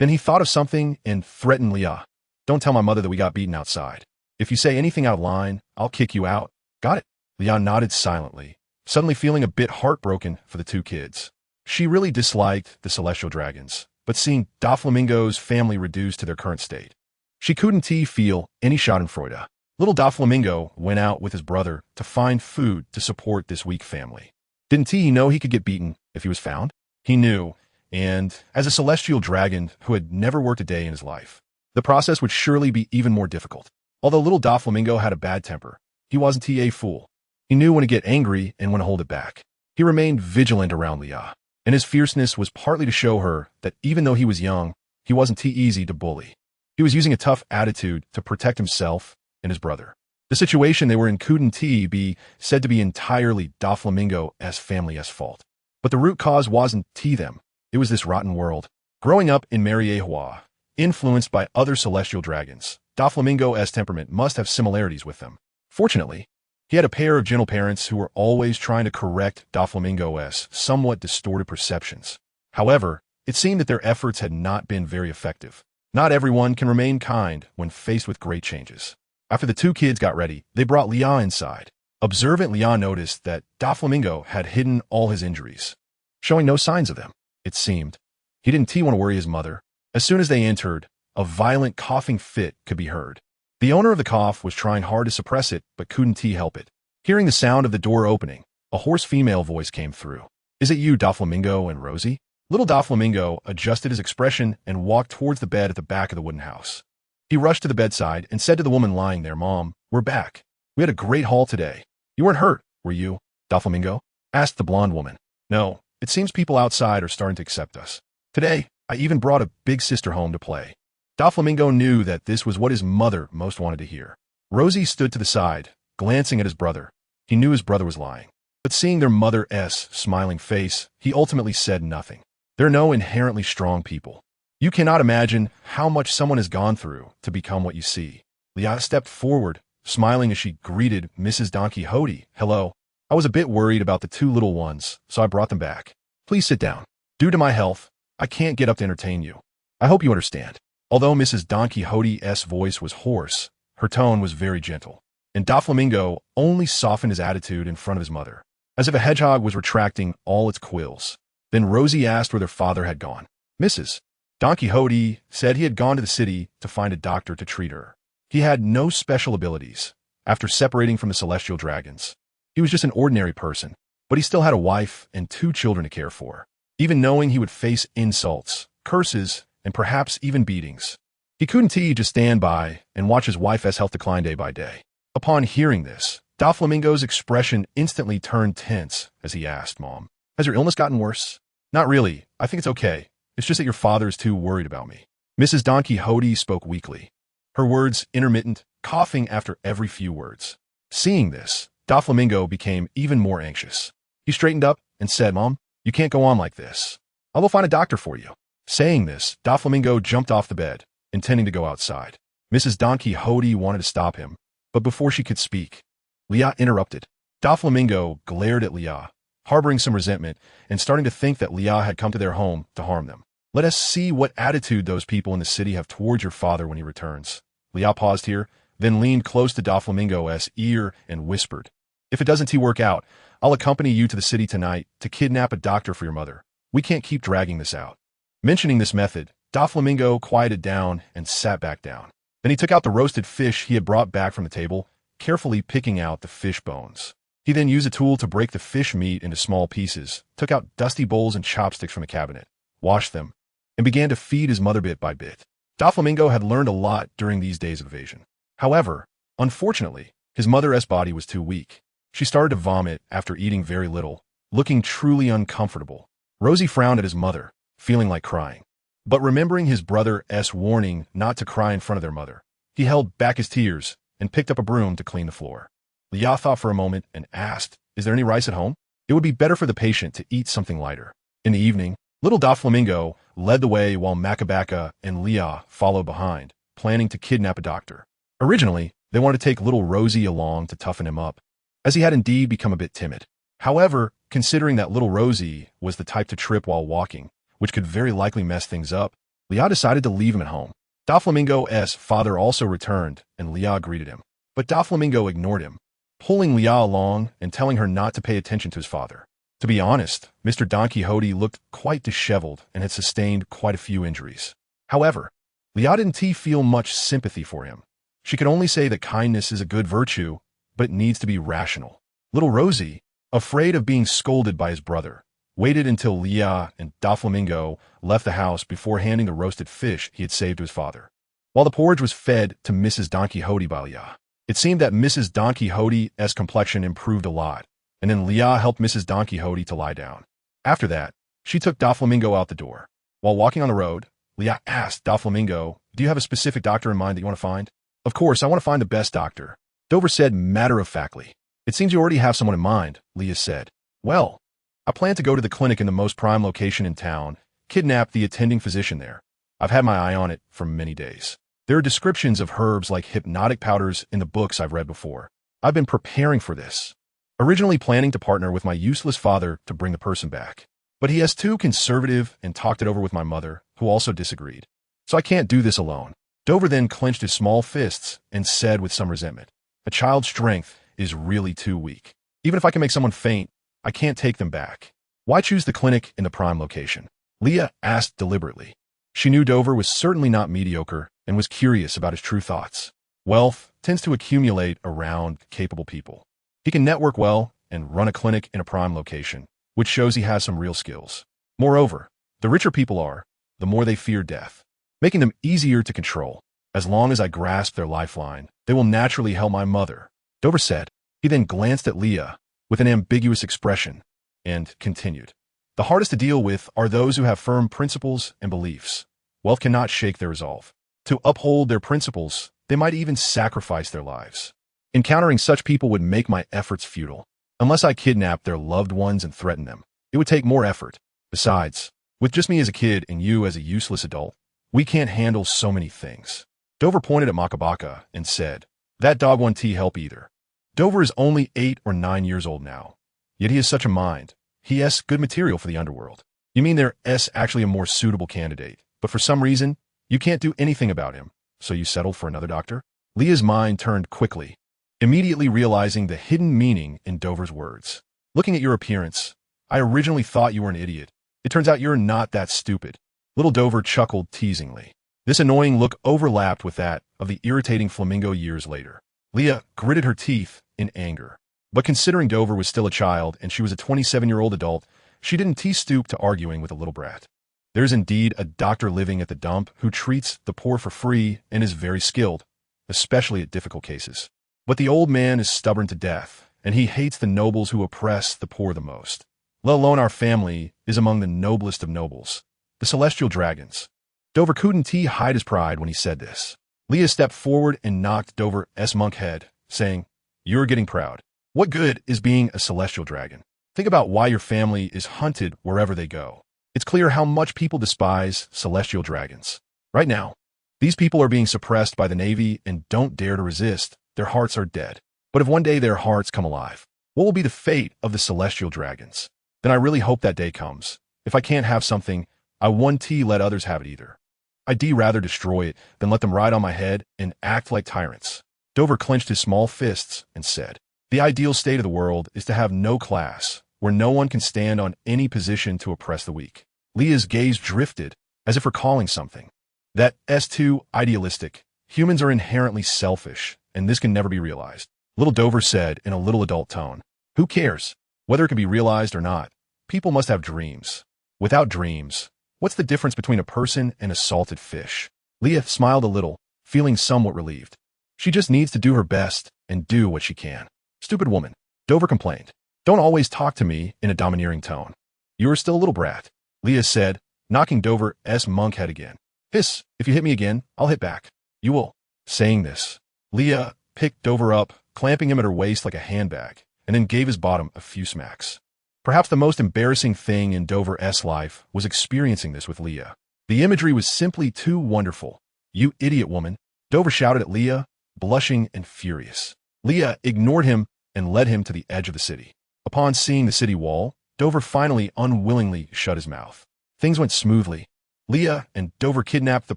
Speaker 1: Then he thought of something and threatened Lia, "Don't tell my mother that we got beaten outside. If you say anything out of line, I'll kick you out. Got it?" Lia nodded silently, suddenly feeling a bit heartbroken for the two kids. She really disliked the celestial dragons, but seeing Doflamingo's family reduced to their current state, she couldn't feel any schadenfreude. Little Doflamingo went out with his brother to find food to support this weak family. Didn't he know he could get beaten if he was found? He knew, and as a celestial dragon who had never worked a day in his life, the process would surely be even more difficult. Although Little Doflamingo had a bad temper, he wasn't a fool. He knew when to get angry and when to hold it back. He remained vigilant around Lia, and his fierceness was partly to show her that even though he was young, he wasn't easy to bully. He was using a tough attitude to protect himself and his brother. The situation they were in couldn't be said to be entirely Doflamingo's family's fault. But the root cause wasn't them. It was this rotten world. Growing up in Mariehua, influenced by other celestial dragons, Doflamingo's temperament must have similarities with them. Fortunately, he had a pair of gentle parents who were always trying to correct Doflamingo's somewhat distorted perceptions. However, it seemed that their efforts had not been very effective. Not everyone can remain kind when faced with great changes. After the two kids got ready, they brought Lia inside. Observant Lia noticed that Doflamingo had hidden all his injuries, showing no signs of them, it seemed. He didn't want to worry his mother. As soon as they entered, a violent coughing fit could be heard. The owner of the cough was trying hard to suppress it, but couldn't help it. Hearing the sound of the door opening, a hoarse female voice came through. "Is it you, Doflamingo and Rosie?" Little Doflamingo adjusted his expression and walked towards the bed at the back of the wooden house. He rushed to the bedside and said to the woman lying there, "Mom, we're back. We had a great haul today. You weren't hurt, were you, Doflamingo?" asked the blonde woman. "No, it seems people outside are starting to accept us. Today, I even brought a big sister home to play." Doflamingo knew that this was what his mother most wanted to hear. Rosie stood to the side, glancing at his brother. He knew his brother was lying, but seeing their mother's smiling face, he ultimately said nothing. There are no inherently strong people. You cannot imagine how much someone has gone through to become what you see. Leah stepped forward, smiling as she greeted Mrs. Don Quixote. Hello. I was a bit worried about the two little ones, so I brought them back. Please sit down. Due to my health, I can't get up to entertain you. I hope you understand. Although Mrs. Don Quixote's voice was hoarse, her tone was very gentle, and Doflamingo only softened his attitude in front of his mother, as if a hedgehog was retracting all its quills. Then Rosie asked where their father had gone. Mrs. Don Quixote said he had gone to the city to find a doctor to treat her. He had no special abilities. After separating from the celestial dragons, he was just an ordinary person, but he still had a wife and 2 children to care for. Even knowing he would face insults, curses, and perhaps even beatings, he couldn't just stand by and watch his wife's health decline day by day. Upon hearing this, Doflamingo's expression instantly turned tense as he asked, Mom, has your illness gotten worse? Not really. I think it's okay. It's just that your father is too worried about me. Mrs. Don Quixote spoke weakly, her words intermittent, coughing after every few words. Seeing this, Doflamingo became even more anxious. He straightened up and said, Mom, you can't go on like this. I will find a doctor for you. Saying this, Doflamingo jumped off the bed, intending to go outside. Mrs. Don Quixote wanted to stop him, but before she could speak, Leah interrupted. Doflamingo glared at Leah, harboring some resentment and starting to think that Leah had come to their home to harm them. Let us see what attitude those people in the city have towards your father when he returns. Leah paused here, then leaned close to Doflamingo's ear and whispered, If it doesn't work out, I'll accompany you to the city tonight to kidnap a doctor for your mother. We can't keep dragging this out. Mentioning this method, Doflamingo quieted down and sat back down. Then he took out the roasted fish he had brought back from the table, carefully picking out the fish bones. He then used a tool to break the fish meat into small pieces, took out dusty bowls and chopsticks from a cabinet, washed them, and began to feed his mother bit by bit. Doflamingo had learned a lot during these days of evasion. However, unfortunately, his mother's body was too weak. She started to vomit after eating very little, looking truly uncomfortable. Rosie frowned at his mother, feeling like crying. But remembering his brother's warning not to cry in front of their mother, he held back his tears and picked up a broom to clean the floor. Leah thought for a moment and asked, Is there any rice at home? It would be better for the patient to eat something lighter. In the evening, little Doflamingo led the way while Makabaka and Leah followed behind, planning to kidnap a doctor. Originally, they wanted to take little Rosie along to toughen him up, as he had indeed become a bit timid. However, considering that little Rosie was the type to trip while walking, which could very likely mess things up, Leah decided to leave him at home. Doflamingo's father also returned, and Leah greeted him. But Doflamingo ignored him, pulling Leah along and telling her not to pay attention to his father. To be honest, Mr. Don Quixote looked quite disheveled and had sustained quite a few injuries. However, Leah didn't feel much sympathy for him. She could only say that kindness is a good virtue, but it needs to be rational. Little Rosie, afraid of being scolded by his brother, waited until Leah and Doflamingo left the house before handing the roasted fish he had saved to his father. While the porridge was fed to Mrs. Don Quixote by Leah, it seemed that Mrs. Don Quixote's complexion improved a lot, and then Leah helped Mrs. Don Quixote to lie down. After that, she took Doflamingo out the door. While walking on the road, Leah asked Doflamingo, Do you have a specific doctor in mind that you want to find? Of course, I want to find the best doctor. Dover said matter-of-factly. It seems you already have someone in mind, Leah said. Well, I plan to go to the clinic in the most prime location in town, kidnap the attending physician there. I've had my eye on it for many days. There are descriptions of herbs like hypnotic powders in the books I've read before. I've been preparing for this, originally planning to partner with my useless father to bring the person back. But he is too conservative and talked it over with my mother, who also disagreed. So I can't do this alone. Dover then clenched his small fists and said with some resentment, A child's strength is really too weak. Even if I can make someone faint, I can't take them back. Why choose the clinic in the prime location? Leah asked deliberately. She knew Dover was certainly not mediocre and was curious about his true thoughts. Wealth tends to accumulate around capable people. He can network well and run a clinic in a prime location, which shows he has some real skills. Moreover, the richer people are, the more they fear death, making them easier to control. As long as I grasp their lifeline, they will naturally help my mother, Dover said. He then glanced at Leah with an ambiguous expression and continued. The hardest to deal with are those who have firm principles and beliefs. Wealth cannot shake their resolve. To uphold their principles, they might even sacrifice their lives. Encountering such people would make my efforts futile. Unless I kidnap their loved ones and threaten them, it would take more effort. Besides, With just me as a kid and you as a useless adult, we can't handle so many things. Dover pointed at Makabaka and said, that dog won't help either. Dover is only 8 or 9 years old now, yet he has such a mind. He is good material for the underworld. You mean there's actually a more suitable candidate, but for some reason, you can't do anything about him, so you settled for another doctor? Leah's mind turned quickly, immediately realizing the hidden meaning in Dover's words. Looking at your appearance, I originally thought you were an idiot. It turns out you're not that stupid. Little Dover chuckled teasingly. This annoying look overlapped with that of the irritating flamingo years later. Leah gritted her teeth in anger. But considering Dover was still a child and she was a 27-year-old adult, she didn't stoop to arguing with a little brat. There's indeed a doctor living at the dump who treats the poor for free and is very skilled, especially at difficult cases. But the old man is stubborn to death, and he hates the nobles who oppress the poor the most. Let alone our family is among the noblest of nobles, the celestial dragons. Dover couldn't hide his pride when he said this. Leah stepped forward and knocked Dover's monk's head, saying, you're getting proud. What good is being a celestial dragon? Think about why your family is hunted wherever they go. It's clear how much people despise celestial dragons. Right now, these people are being suppressed by the Navy and don't dare to resist. Their hearts are dead. But if one day their hearts come alive, what will be the fate of the celestial dragons? Then I really hope that day comes. If I can't have something, I won't let others have it either. I'd rather destroy it than let them ride on my head and act like tyrants. Dover clenched his small fists and said, the ideal state of the world is to have no class, where no one can stand on any position to oppress the weak. Leah's gaze drifted, as if recalling something. That's too idealistic. Humans are inherently selfish, and this can never be realized. Little Dover said in a little adult tone. Who cares? Whether it can be realized or not, people must have dreams. Without dreams, what's the difference between a person and a salted fish? Leah smiled a little, feeling somewhat relieved. She just needs to do her best and do what she can. Stupid woman, Dover complained. Don't always talk to me in a domineering tone. You are still a little brat, Leah said, knocking Dover's monk's head again. Hiss, if you hit me again, I'll hit back. You will. Saying this, Leah picked Dover up, clamping him at her waist like a handbag, and then gave his bottom a few smacks. Perhaps the most embarrassing thing in Dover's life was experiencing this with Leah. The imagery was simply too wonderful. You idiot woman, Dover shouted at Leah, blushing and furious. Leah ignored him and led him to the edge of the city. Upon seeing the city wall, Dover finally unwillingly shut his mouth. Things went smoothly. Leah and Dover kidnapped the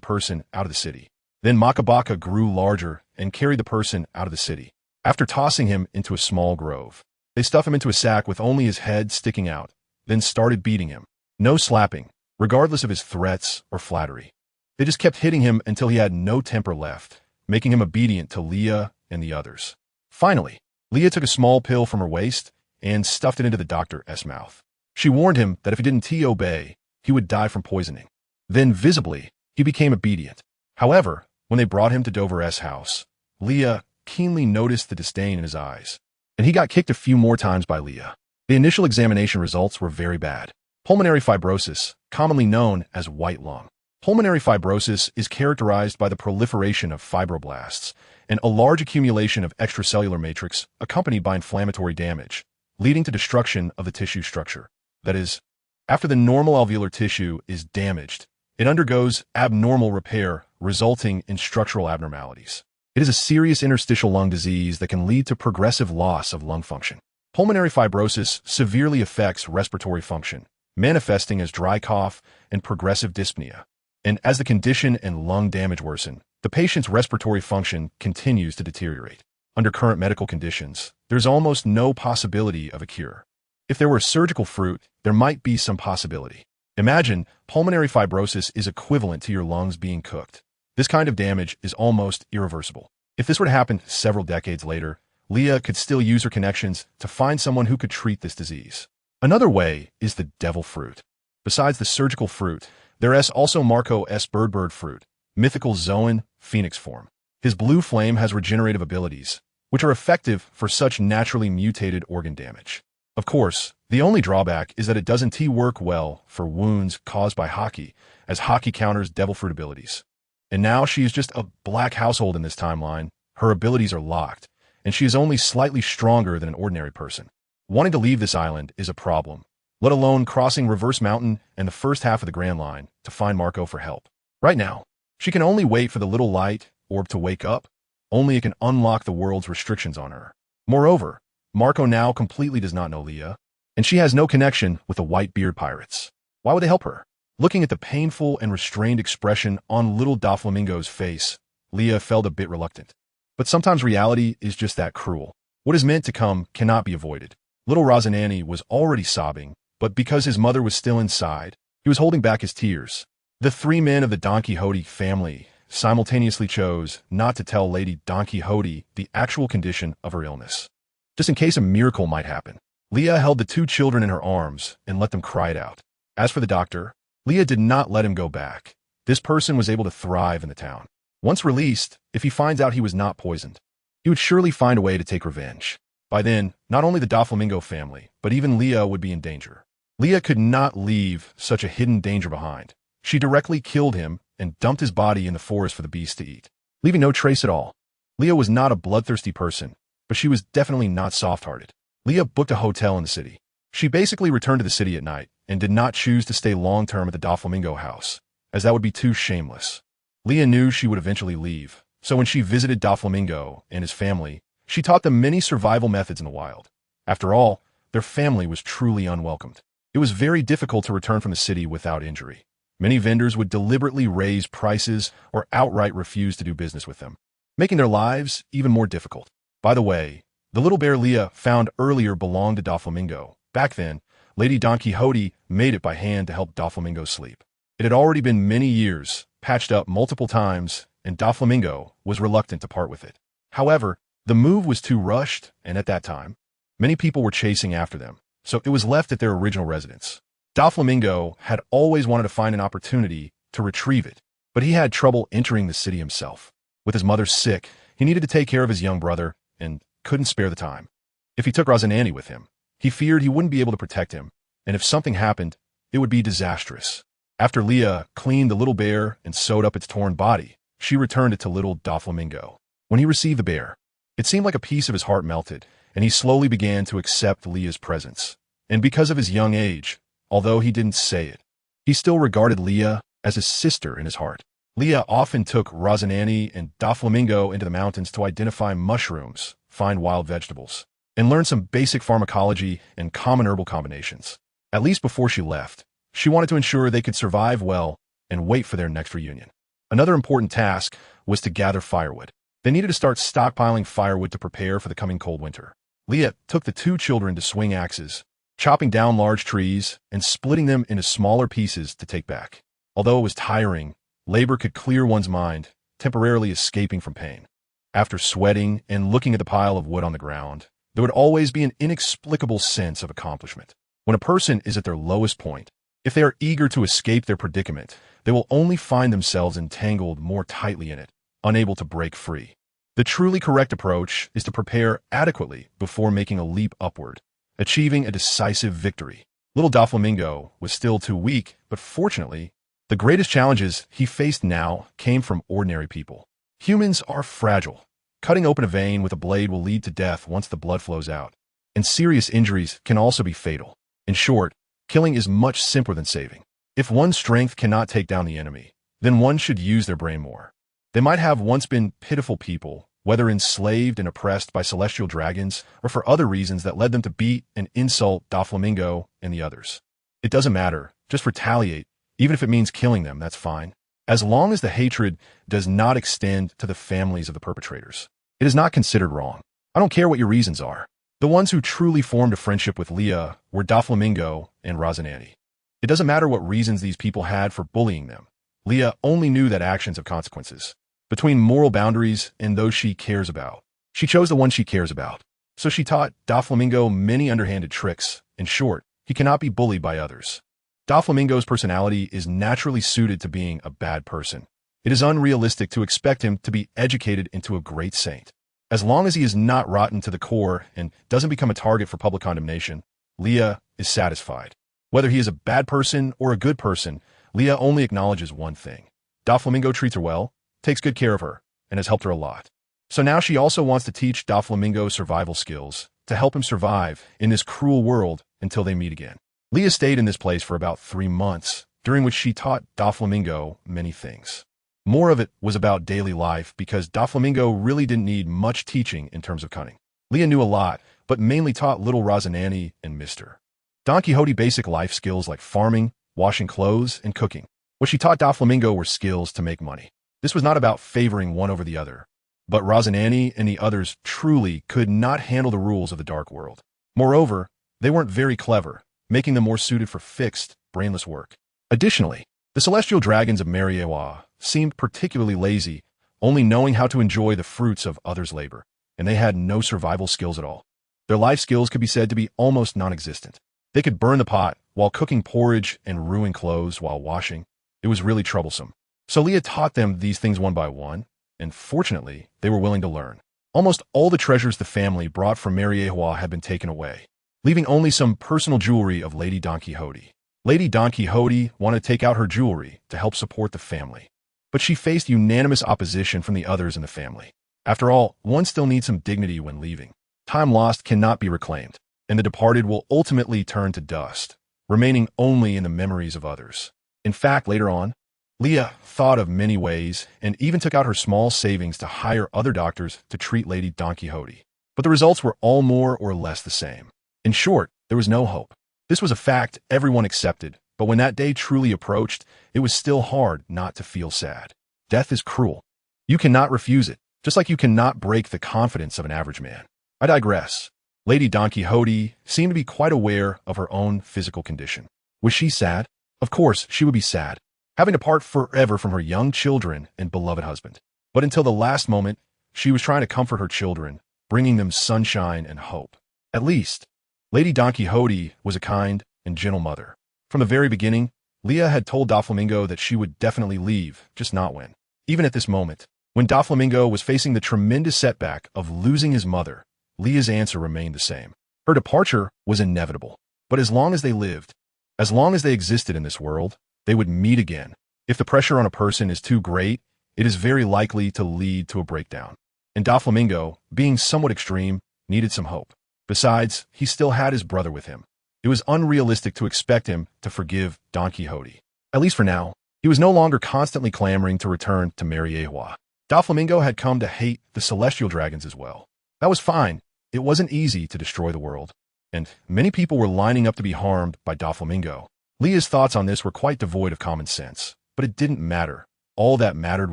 Speaker 1: person out of the city. Then Makabaka grew larger and carried the person out of the city. After tossing him into a small grove, they stuffed him into a sack with only his head sticking out, then started beating him. No slapping, regardless of his threats or flattery. They just kept hitting him until he had no temper left, making him obedient to Leah and the others. Finally, Leah took a small pill from her waist and stuffed it into the doctor's mouth. She warned him that if he didn't obey, he would die from poisoning. Then, visibly, he became obedient. However, when they brought him to Dover's house, Leah keenly noticed the disdain in his eyes, and he got kicked a few more times by Leah. The initial examination results were very bad. Pulmonary fibrosis, commonly known as white lung. Pulmonary fibrosis is characterized by the proliferation of fibroblasts and a large accumulation of extracellular matrix accompanied by inflammatory damage, leading to destruction of the tissue structure. That is, after the normal alveolar tissue is damaged, it undergoes abnormal repair, resulting in structural abnormalities. It is a serious interstitial lung disease that can lead to progressive loss of lung function. Pulmonary fibrosis severely affects respiratory function, manifesting as dry cough and progressive dyspnea. And as the condition and lung damage worsen, the patient's respiratory function continues to deteriorate. Under current medical conditions, there's almost no possibility of a cure. If there were a surgical fruit, there might be some possibility. Imagine pulmonary fibrosis is equivalent to your lungs being cooked. This kind of damage is almost irreversible. If this were to happen several decades later, Leah could still use her connections to find someone who could treat this disease. Another way is the devil fruit. Besides the surgical fruit, there is also Marco's bird fruit, mythical Zoan phoenix form. His blue flame has regenerative abilities, which are effective for such naturally mutated organ damage. Of course, the only drawback is that it doesn't work well for wounds caused by hockey, as hockey counters devil fruit abilities. And now she is just a black household in this timeline. Her abilities are locked, and she is only slightly stronger than an ordinary person. Wanting to leave this island is a problem, let alone crossing Reverse Mountain and the first half of the Grand Line to find Marco for help. Right now, she can only wait for the little light orb to wake up. Only it can unlock the world's restrictions on her. Moreover, Marco now completely does not know Leah, and she has no connection with the Whitebeard pirates. Why would they help her? Looking at the painful and restrained expression on little Doflamingo's face, Leah felt a bit reluctant. But sometimes reality is just that cruel. What is meant to come cannot be avoided. Little Rosanani was already sobbing, but because his mother was still inside, he was holding back his tears. The three men of the Don Quixote family simultaneously chose not to tell Lady Don Quixote the actual condition of her illness, just in case a miracle might happen. Leah held the two children in her arms and let them cry it out. As for the doctor, Leah did not let him go back. This person was able to thrive in the town. Once released, if he finds out he was not poisoned, he would surely find a way to take revenge. By then, not only the Doflamingo family, but even Leah would be in danger. Leah could not leave such a hidden danger behind. She directly killed him and dumped his body in the forest for the beasts to eat, leaving no trace at all. Leah was not a bloodthirsty person, but she was definitely not soft-hearted. Leah booked a hotel in the city. She basically returned to the city at night and did not choose to stay long-term at the Doflamingo house, as that would be too shameless. Leah knew she would eventually leave, so when she visited Doflamingo and his family, she taught them many survival methods in the wild. After all, their family was truly unwelcomed. It was very difficult to return from the city without injury. Many vendors would deliberately raise prices or outright refuse to do business with them, making their lives even more difficult. By the way, the little bear Leah found earlier belonged to Doflamingo. Back then, Lady Don Quixote made it by hand to help Doflamingo sleep. It had already been many years, patched up multiple times, and Doflamingo was reluctant to part with it. However, the move was too rushed, and at that time, many people were chasing after them, so it was left at their original residence. Doflamingo had always wanted to find an opportunity to retrieve it, but he had trouble entering the city himself. With his mother sick, he needed to take care of his young brother and couldn't spare the time. If he took Rosanani with him, he feared he wouldn't be able to protect him, and if something happened, it would be disastrous. After Leah cleaned the little bear and sewed up its torn body, she returned it to little Doflamingo. When he received the bear, it seemed like a piece of his heart melted, and he slowly began to accept Leah's presence. And because of his young age, although he didn't say it, he still regarded Leah as his sister in his heart. Leah often took Rosanani and Doflamingo into the mountains to identify mushrooms, find wild vegetables, and learn some basic pharmacology and common herbal combinations. At least before she left, she wanted to ensure they could survive well and wait for their next reunion. Another important task was to gather firewood. They needed to start stockpiling firewood to prepare for the coming cold winter. Leah took the two children to swing axes, chopping down large trees and splitting them into smaller pieces to take back. Although it was tiring, labor could clear one's mind, temporarily escaping from pain. After sweating and looking at the pile of wood on the ground, there would always be an inexplicable sense of accomplishment. When a person is at their lowest point, if they are eager to escape their predicament, they will only find themselves entangled more tightly in it, unable to break free. The truly correct approach is to prepare adequately before making a leap upward, achieving a decisive victory. Little Doflamingo was still too weak, but fortunately, the greatest challenges he faced now came from ordinary people. Humans are fragile. Cutting open a vein with a blade will lead to death once the blood flows out, and serious injuries can also be fatal. In short, killing is much simpler than saving. If one's strength cannot take down the enemy, then one should use their brain more. They might have once been pitiful people, whether enslaved and oppressed by celestial dragons or for other reasons that led them to beat and insult Doflamingo and the others. It doesn't matter, just retaliate, even if it means killing them, that's fine. As long as the hatred does not extend to the families of the perpetrators, it is not considered wrong. I don't care what your reasons are. The ones who truly formed a friendship with Leah were Doflamingo and Rosanani. It doesn't matter what reasons these people had for bullying them. Leah only knew that actions have consequences. Between moral boundaries and those she cares about, she chose the one she cares about. So she taught Doflamingo many underhanded tricks. In short, he cannot be bullied by others. Doflamingo's personality is naturally suited to being a bad person. It is unrealistic to expect him to be educated into a great saint. As long as he is not rotten to the core and doesn't become a target for public condemnation, Leah is satisfied. Whether he is a bad person or a good person, Leah only acknowledges one thing. Doflamingo treats her well, takes good care of her, and has helped her a lot. So now she also wants to teach Doflamingo survival skills to help him survive in this cruel world until they meet again. Leah stayed in this place for about 3 months, during which she taught Doflamingo many things. More of it was about daily life because Doflamingo really didn't need much teaching in terms of cunning. Leah knew a lot, but mainly taught little Rosanani and Mr. Don Quixote basic life skills like farming, washing clothes, and cooking. What she taught Doflamingo were skills to make money. This was not about favoring one over the other, but Rosanani and the others truly could not handle the rules of the dark world. Moreover, they weren't very clever, making them more suited for fixed, brainless work. Additionally, the celestial dragons of HuangYuan seemed particularly lazy, only knowing how to enjoy the fruits of others' labor, and they had no survival skills at all. Their life skills could be said to be almost non-existent. They could burn the pot while cooking porridge and ruin clothes while washing. It was really troublesome. So Leah taught them these things one by one, and fortunately, they were willing to learn. Almost all the treasures the family brought from HuangYuan had been taken away, leaving only some personal jewelry of Lady Don Quixote. Lady Don Quixote wanted to take out her jewelry to help support the family, but she faced unanimous opposition from the others in the family. After all, one still needs some dignity when leaving. Time lost cannot be reclaimed, and the departed will ultimately turn to dust, remaining only in the memories of others. In fact, later on, Leah thought of many ways and even took out her small savings to hire other doctors to treat Lady Don Quixote. But the results were all more or less the same. In short, there was no hope. This was a fact everyone accepted, but when that day truly approached, it was still hard not to feel sad. Death is cruel. You cannot refuse it, just like you cannot break the confidence of an average man. I digress. Lady Don Quixote seemed to be quite aware of her own physical condition. Was she sad? Of course, she would be sad, having to part forever from her young children and beloved husband. But until the last moment, she was trying to comfort her children, bringing them sunshine and hope. At least, Lady Don Quixote was a kind and gentle mother. From the very beginning, Leah had told Doflamingo that she would definitely leave, just not when. Even at this moment, when Doflamingo was facing the tremendous setback of losing his mother, Leah's answer remained the same. Her departure was inevitable, but as long as they lived, as long as they existed in this world, they would meet again. If the pressure on a person is too great, it is very likely to lead to a breakdown. And Doflamingo, being somewhat extreme, needed some hope. Besides, he still had his brother with him. It was unrealistic to expect him to forgive Don Quixote. At least for now, he was no longer constantly clamoring to return to HuangYuan. Doflamingo had come to hate the celestial dragons as well. That was fine. It wasn't easy to destroy the world, and many people were lining up to be harmed by Doflamingo. Leah's thoughts on this were quite devoid of common sense, but it didn't matter. All that mattered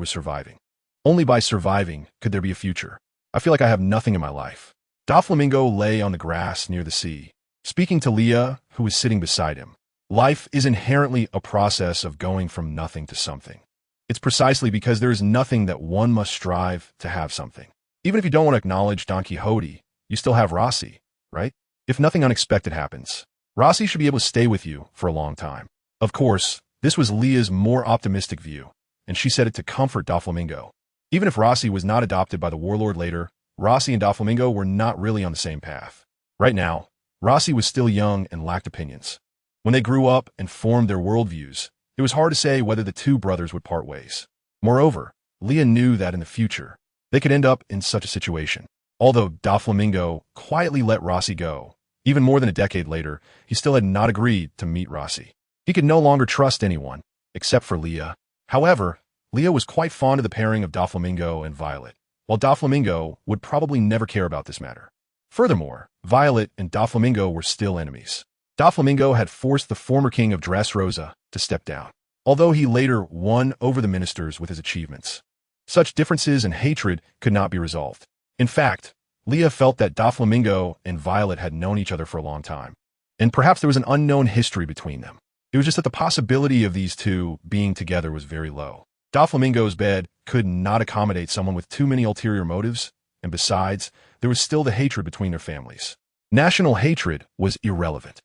Speaker 1: was surviving. Only by surviving could there be a future. I feel like I have nothing in my life. Doflamingo lay on the grass near the sea, speaking to Leah, who was sitting beside him. Life is inherently a process of going from nothing to something. It's precisely because there is nothing that one must strive to have something. Even if you don't want to acknowledge Don Quixote, you still have Rossi, right? If nothing unexpected happens, Rossi should be able to stay with you for a long time. Of course, this was Leah's more optimistic view, and she said it to comfort Doflamingo. Even if Rossi was not adopted by the warlord later, Rossi and Doflamingo were not really on the same path. Right now, Rossi was still young and lacked opinions. When they grew up and formed their worldviews, it was hard to say whether the two brothers would part ways. Moreover, Leah knew that in the future, they could end up in such a situation. Although Doflamingo quietly let Rossi go, even more than a decade later, he still had not agreed to meet Rossi. He could no longer trust anyone, except for Leah. However, Leah was quite fond of the pairing of Doflamingo and Violet, while Doflamingo would probably never care about this matter. Furthermore, Violet and Doflamingo were still enemies. Doflamingo had forced the former king of Dressrosa to step down, although he later won over the ministers with his achievements. Such differences and hatred could not be resolved. In fact, Leah felt that Doflamingo and Violet had known each other for a long time, and perhaps there was an unknown history between them. It was just that the possibility of these two being together was very low. Doflamingo's bed could not accommodate someone with too many ulterior motives, and besides, there was still the hatred between their families. National hatred was irrelevant.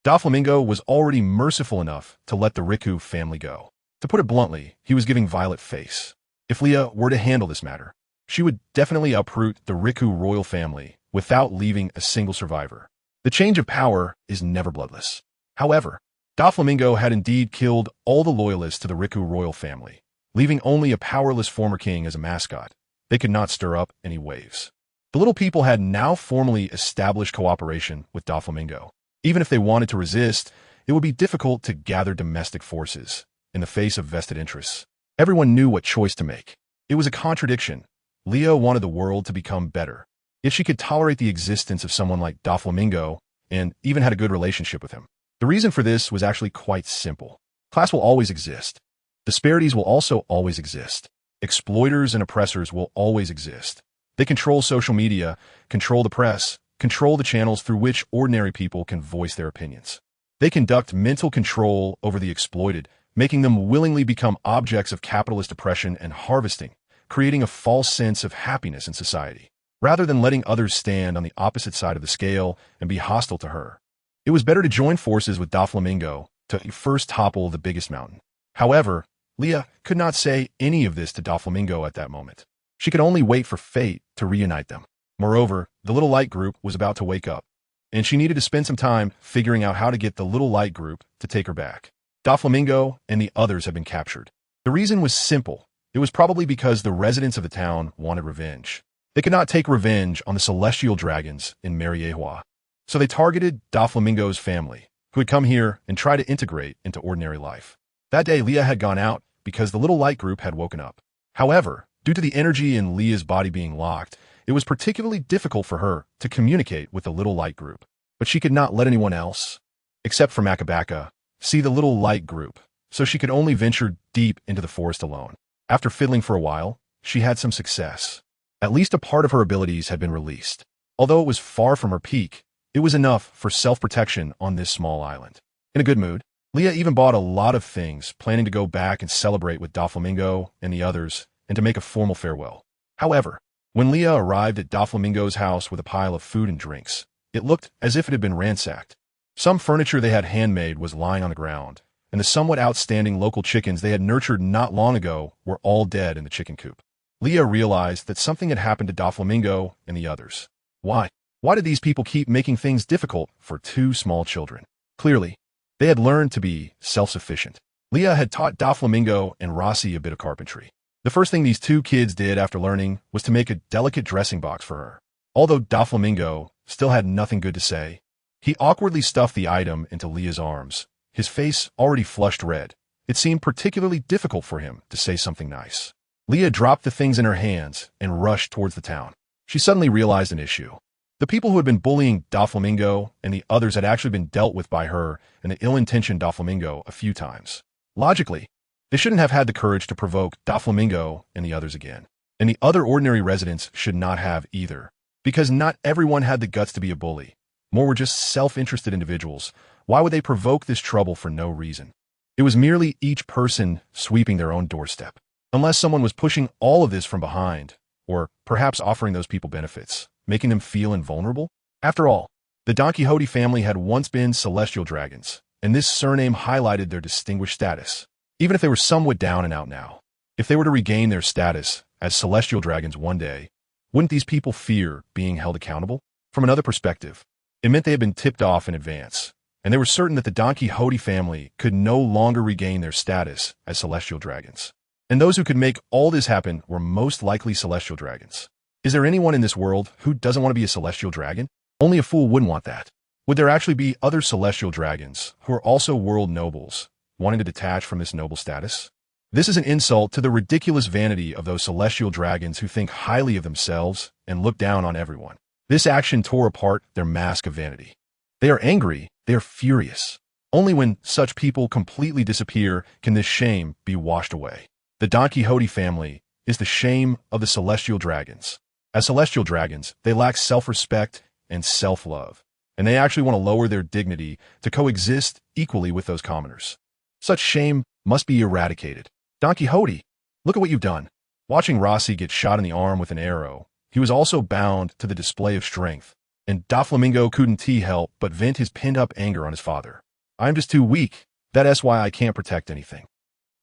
Speaker 1: Doflamingo was already merciful enough to let the Riku family go. To put it bluntly, he was giving Violet face. If Leah were to handle this matter, she would definitely uproot the Riku royal family without leaving a single survivor. The change of power is never bloodless. However, Doflamingo had indeed killed all the loyalists to the Riku royal family, leaving only a powerless former king as a mascot. They could not stir up any waves. The little people had now formally established cooperation with Doflamingo. Even if they wanted to resist, it would be difficult to gather domestic forces in the face of vested interests. Everyone knew what choice to make. It was a contradiction. Leah wanted the world to become better. If she could tolerate the existence of someone like Doflamingo and even had a good relationship with him. The reason for this was actually quite simple. Class will always exist. Disparities will also always exist. Exploiters and oppressors will always exist. They control social media, control the press, control the channels through which ordinary people can voice their opinions. They conduct mental control over the exploited, making them willingly become objects of capitalist oppression and harvesting, creating a false sense of happiness in society. Rather than letting others stand on the opposite side of the scale and be hostile to her, it was better to join forces with Doflamingo to first topple the biggest mountain. However, Leah could not say any of this to Doflamingo at that moment. She could only wait for fate to reunite them. Moreover, the Little Light Group was about to wake up, and she needed to spend some time figuring out how to get the Little Light Group to take her back. Doflamingo and the others had been captured. The reason was simple. It was probably because the residents of the town wanted revenge. They could not take revenge on the celestial dragons in Mariehua. So they targeted Doflamingo's family, who had come here and tried to integrate into ordinary life. That day, Leah had gone out because the Little Light Group had woken up. However, due to the energy in Leah's body being locked, it was particularly difficult for her to communicate with the Little Light Group. But she could not let anyone else, except for Makabaka, see the Little Light Group, so she could only venture deep into the forest alone. After fiddling for a while, she had some success. At least a part of her abilities had been released. Although it was far from her peak, it was enough for self-protection on this small island. In a good mood, Leah even bought a lot of things, planning to go back and celebrate with Doflamingo and the others, and to make a formal farewell. However, when Leah arrived at Doflamingo's house with a pile of food and drinks, it looked as if it had been ransacked. Some furniture they had handmade was lying on the ground, and the somewhat outstanding local chickens they had nurtured not long ago were all dead in the chicken coop. Leah realized that something had happened to Doflamingo and the others. Why? Why did these people keep making things difficult for two small children? Clearly, they had learned to be self-sufficient. Leah had taught Doflamingo and Rossi a bit of carpentry. The first thing these two kids did after learning was to make a delicate dressing box for her. Although Doflamingo still had nothing good to say, he awkwardly stuffed the item into Leah's arms, his face already flushed red. It seemed particularly difficult for him to say something nice. Leah dropped the things in her hands and rushed towards the town. She suddenly realized an issue. The people who had been bullying Doflamingo and the others had actually been dealt with by her and the ill-intentioned Doflamingo a few times. Logically, they shouldn't have had the courage to provoke Doflamingo and the others again. And the other ordinary residents should not have either. Because not everyone had the guts to be a bully. More were just self-interested individuals. Why would they provoke this trouble for no reason? It was merely each person sweeping their own doorstep. Unless someone was pushing all of this from behind, or perhaps offering those people benefits, making them feel invulnerable. After all, the Don Quixote family had once been celestial dragons, and this surname highlighted their distinguished status. Even if they were somewhat down and out now, if they were to regain their status as celestial dragons one day, wouldn't these people fear being held accountable? From another perspective, it meant they had been tipped off in advance, and they were certain that the Don Quixote family could no longer regain their status as celestial dragons. And those who could make all this happen were most likely celestial dragons. Is there anyone in this world who doesn't want to be a celestial dragon? Only a fool wouldn't want that. Would there actually be other celestial dragons who are also world nobles, wanting to detach from this noble status? This is an insult to the ridiculous vanity of those celestial dragons who think highly of themselves and look down on everyone. This action tore apart their mask of vanity. They are angry, they are furious. Only when such people completely disappear can this shame be washed away. The Don Quixote family is the shame of the celestial dragons. As celestial dragons, they lack self-respect and self-love, and they actually want to lower their dignity to coexist equally with those commoners. Such shame must be eradicated. Don Quixote, look at what you've done. Watching Rossi get shot in the arm with an arrow, he was also bound to the display of strength, and Doflamingo couldn't help but vent his pinned-up anger on his father. I'm just too weak. That's why I can't protect anything.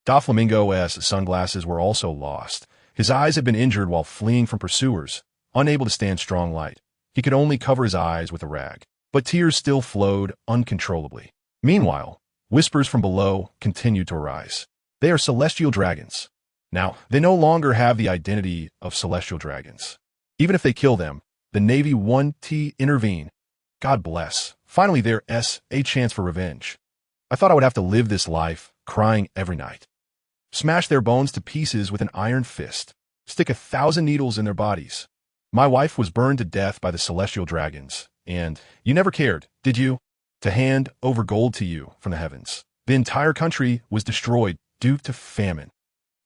Speaker 1: Doflamingo's sunglasses were also lost. His eyes had been injured while fleeing from pursuers. Unable to stand strong light, he could only cover his eyes with a rag. But tears still flowed uncontrollably. Meanwhile, whispers from below continued to arise. They are celestial dragons. Now, they no longer have the identity of celestial dragons. Even if they kill them, the Navy won't intervene. God bless. Finally, there's a chance for revenge. I thought I would have to live this life, crying every night. Smash their bones to pieces with an iron fist. Stick 1,000 needles in their bodies. My wife was burned to death by the celestial dragons, and you never cared, did you? To hand over gold to you from the heavens. The entire country was destroyed due to famine.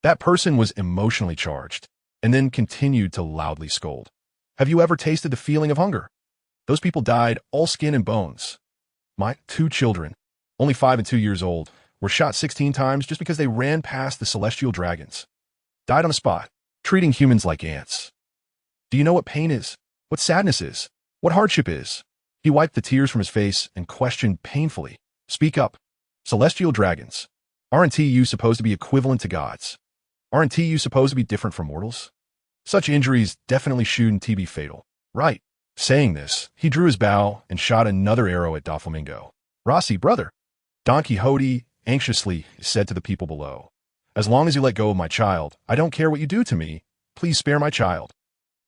Speaker 1: That person was emotionally charged, and then continued to loudly scold. Have you ever tasted the feeling of hunger? Those people died all skin and bones. My 2 children, only 5 and 2 years old, were shot 16 times just because they ran past the celestial dragons. Died on the spot, treating humans like ants. Do you know what pain is? What sadness is? What hardship is? He wiped the tears from his face and questioned painfully. Speak up. Celestial dragons. Aren't you supposed to be equivalent to gods? Aren't you supposed to be different from mortals? Such injuries definitely shouldn't be fatal. Right. Saying this, he drew his bow and shot another arrow at Doflamingo. Rossi, brother. Don Quixote anxiously said to the people below. As long as you let go of my child, I don't care what you do to me. Please spare my child.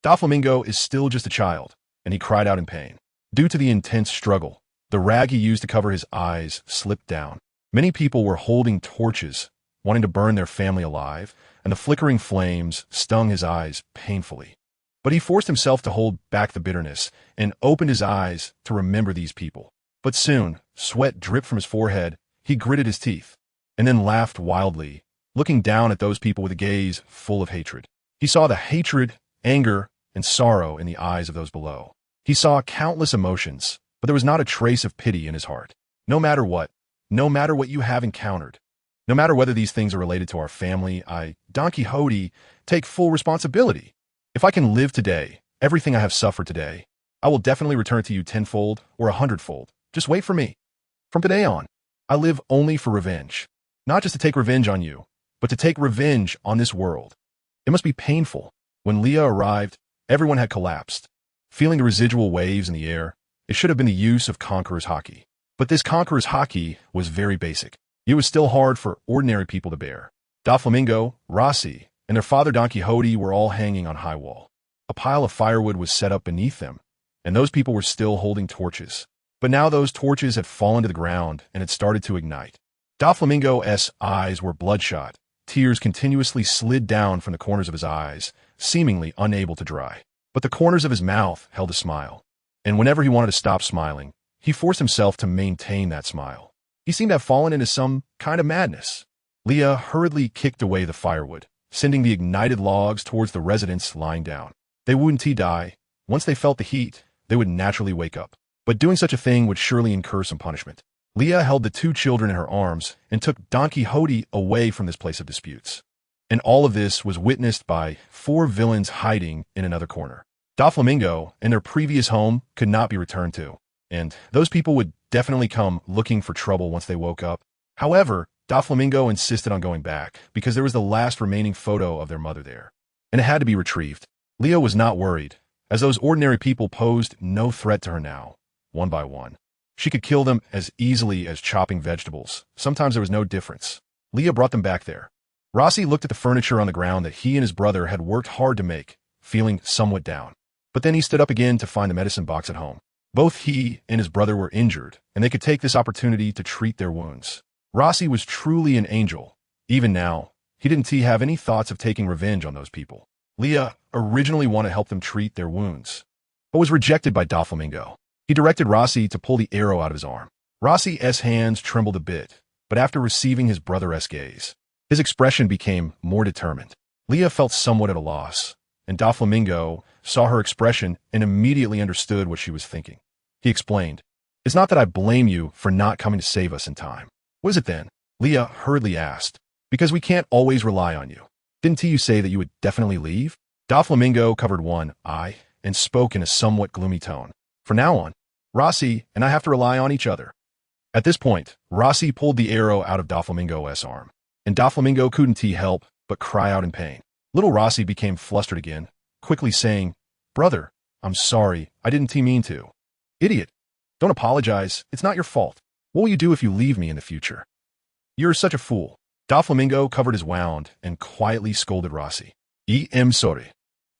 Speaker 1: Doflamingo is still just a child, and he cried out in pain. Due to the intense struggle, the rag he used to cover his eyes slipped down. Many people were holding torches, wanting to burn their family alive, and the flickering flames stung his eyes painfully. But he forced himself to hold back the bitterness and opened his eyes to remember these people. But soon, sweat dripped from his forehead, he gritted his teeth, and then laughed wildly, looking down at those people with a gaze full of hatred. He saw the hatred, anger, and sorrow in the eyes of those below. He saw countless emotions, but there was not a trace of pity in his heart. No matter what you have encountered, no matter whether these things are related to our family, I, Don Quixote, take full responsibility. If I can live today, everything I have suffered today, I will definitely return to you 10-fold or 100-fold. Just wait for me. From today on, I live only for revenge. Not just to take revenge on you, but to take revenge on this world. It must be painful. When Leah arrived, everyone had collapsed. Feeling the residual waves in the air, it should have been the use of Conqueror's Haki. But this Conqueror's Haki was very basic. It was still hard for ordinary people to bear. Doflamingo, Rossi, and their father Don Quixote were all hanging on high wall. A pile of firewood was set up beneath them, and those people were still holding torches. But now those torches had fallen to the ground and had started to ignite. Doflamingo's eyes were bloodshot. Tears continuously slid down from the corners of his eyes, seemingly unable to dry. But the corners of his mouth held a smile. And whenever he wanted to stop smiling, he forced himself to maintain that smile. He seemed to have fallen into some kind of madness. Leah hurriedly kicked away the firewood, sending the ignited logs towards the residents lying down. They wouldn't die. Once they felt the heat, they would naturally wake up. But doing such a thing would surely incur some punishment. Leah held the 2 children in her arms and took Don Quixote away from this place of disputes. And all of this was witnessed by 4 villains hiding in another corner. Doflamingo and their previous home could not be returned to, and those people would definitely come looking for trouble once they woke up. However, Doflamingo insisted on going back because there was the last remaining photo of their mother there, and it had to be retrieved. Leah was not worried, as those ordinary people posed no threat to her now, one by one. She could kill them as easily as chopping vegetables. Sometimes there was no difference. Leah brought them back there. Rossi looked at the furniture on the ground that he and his brother had worked hard to make, feeling somewhat down. But then he stood up again to find the medicine box at home. Both he and his brother were injured, and they could take this opportunity to treat their wounds. Rossi was truly an angel. Even now, he didn't have any thoughts of taking revenge on those people. Leah originally wanted to help them treat their wounds, but was rejected by Doflamingo. He directed Rossi to pull the arrow out of his arm. Rossi's hands trembled a bit, but after receiving his brother's gaze, his expression became more determined. Leah felt somewhat at a loss, and Doflamingo saw her expression and immediately understood what she was thinking. He explained, "It's not that I blame you for not coming to save us in time." "What is it then?" Leah hurriedly asked. "Because we can't always rely on you. Didn't you say that you would definitely leave?" Doflamingo covered one eye and spoke in a somewhat gloomy tone. "From now on, Rossi and I have to rely on each other." At this point, Rossi pulled the arrow out of Doflamingo's arm, and Doflamingo couldn't help but cry out in pain. Little Rossi became flustered again, quickly saying, "Brother, I'm sorry, I didn't mean to." "Idiot. Don't apologize, it's not your fault. What will you do if you leave me in the future?" "You're such a fool." Doflamingo covered his wound and quietly scolded Rossi. "I'm sorry.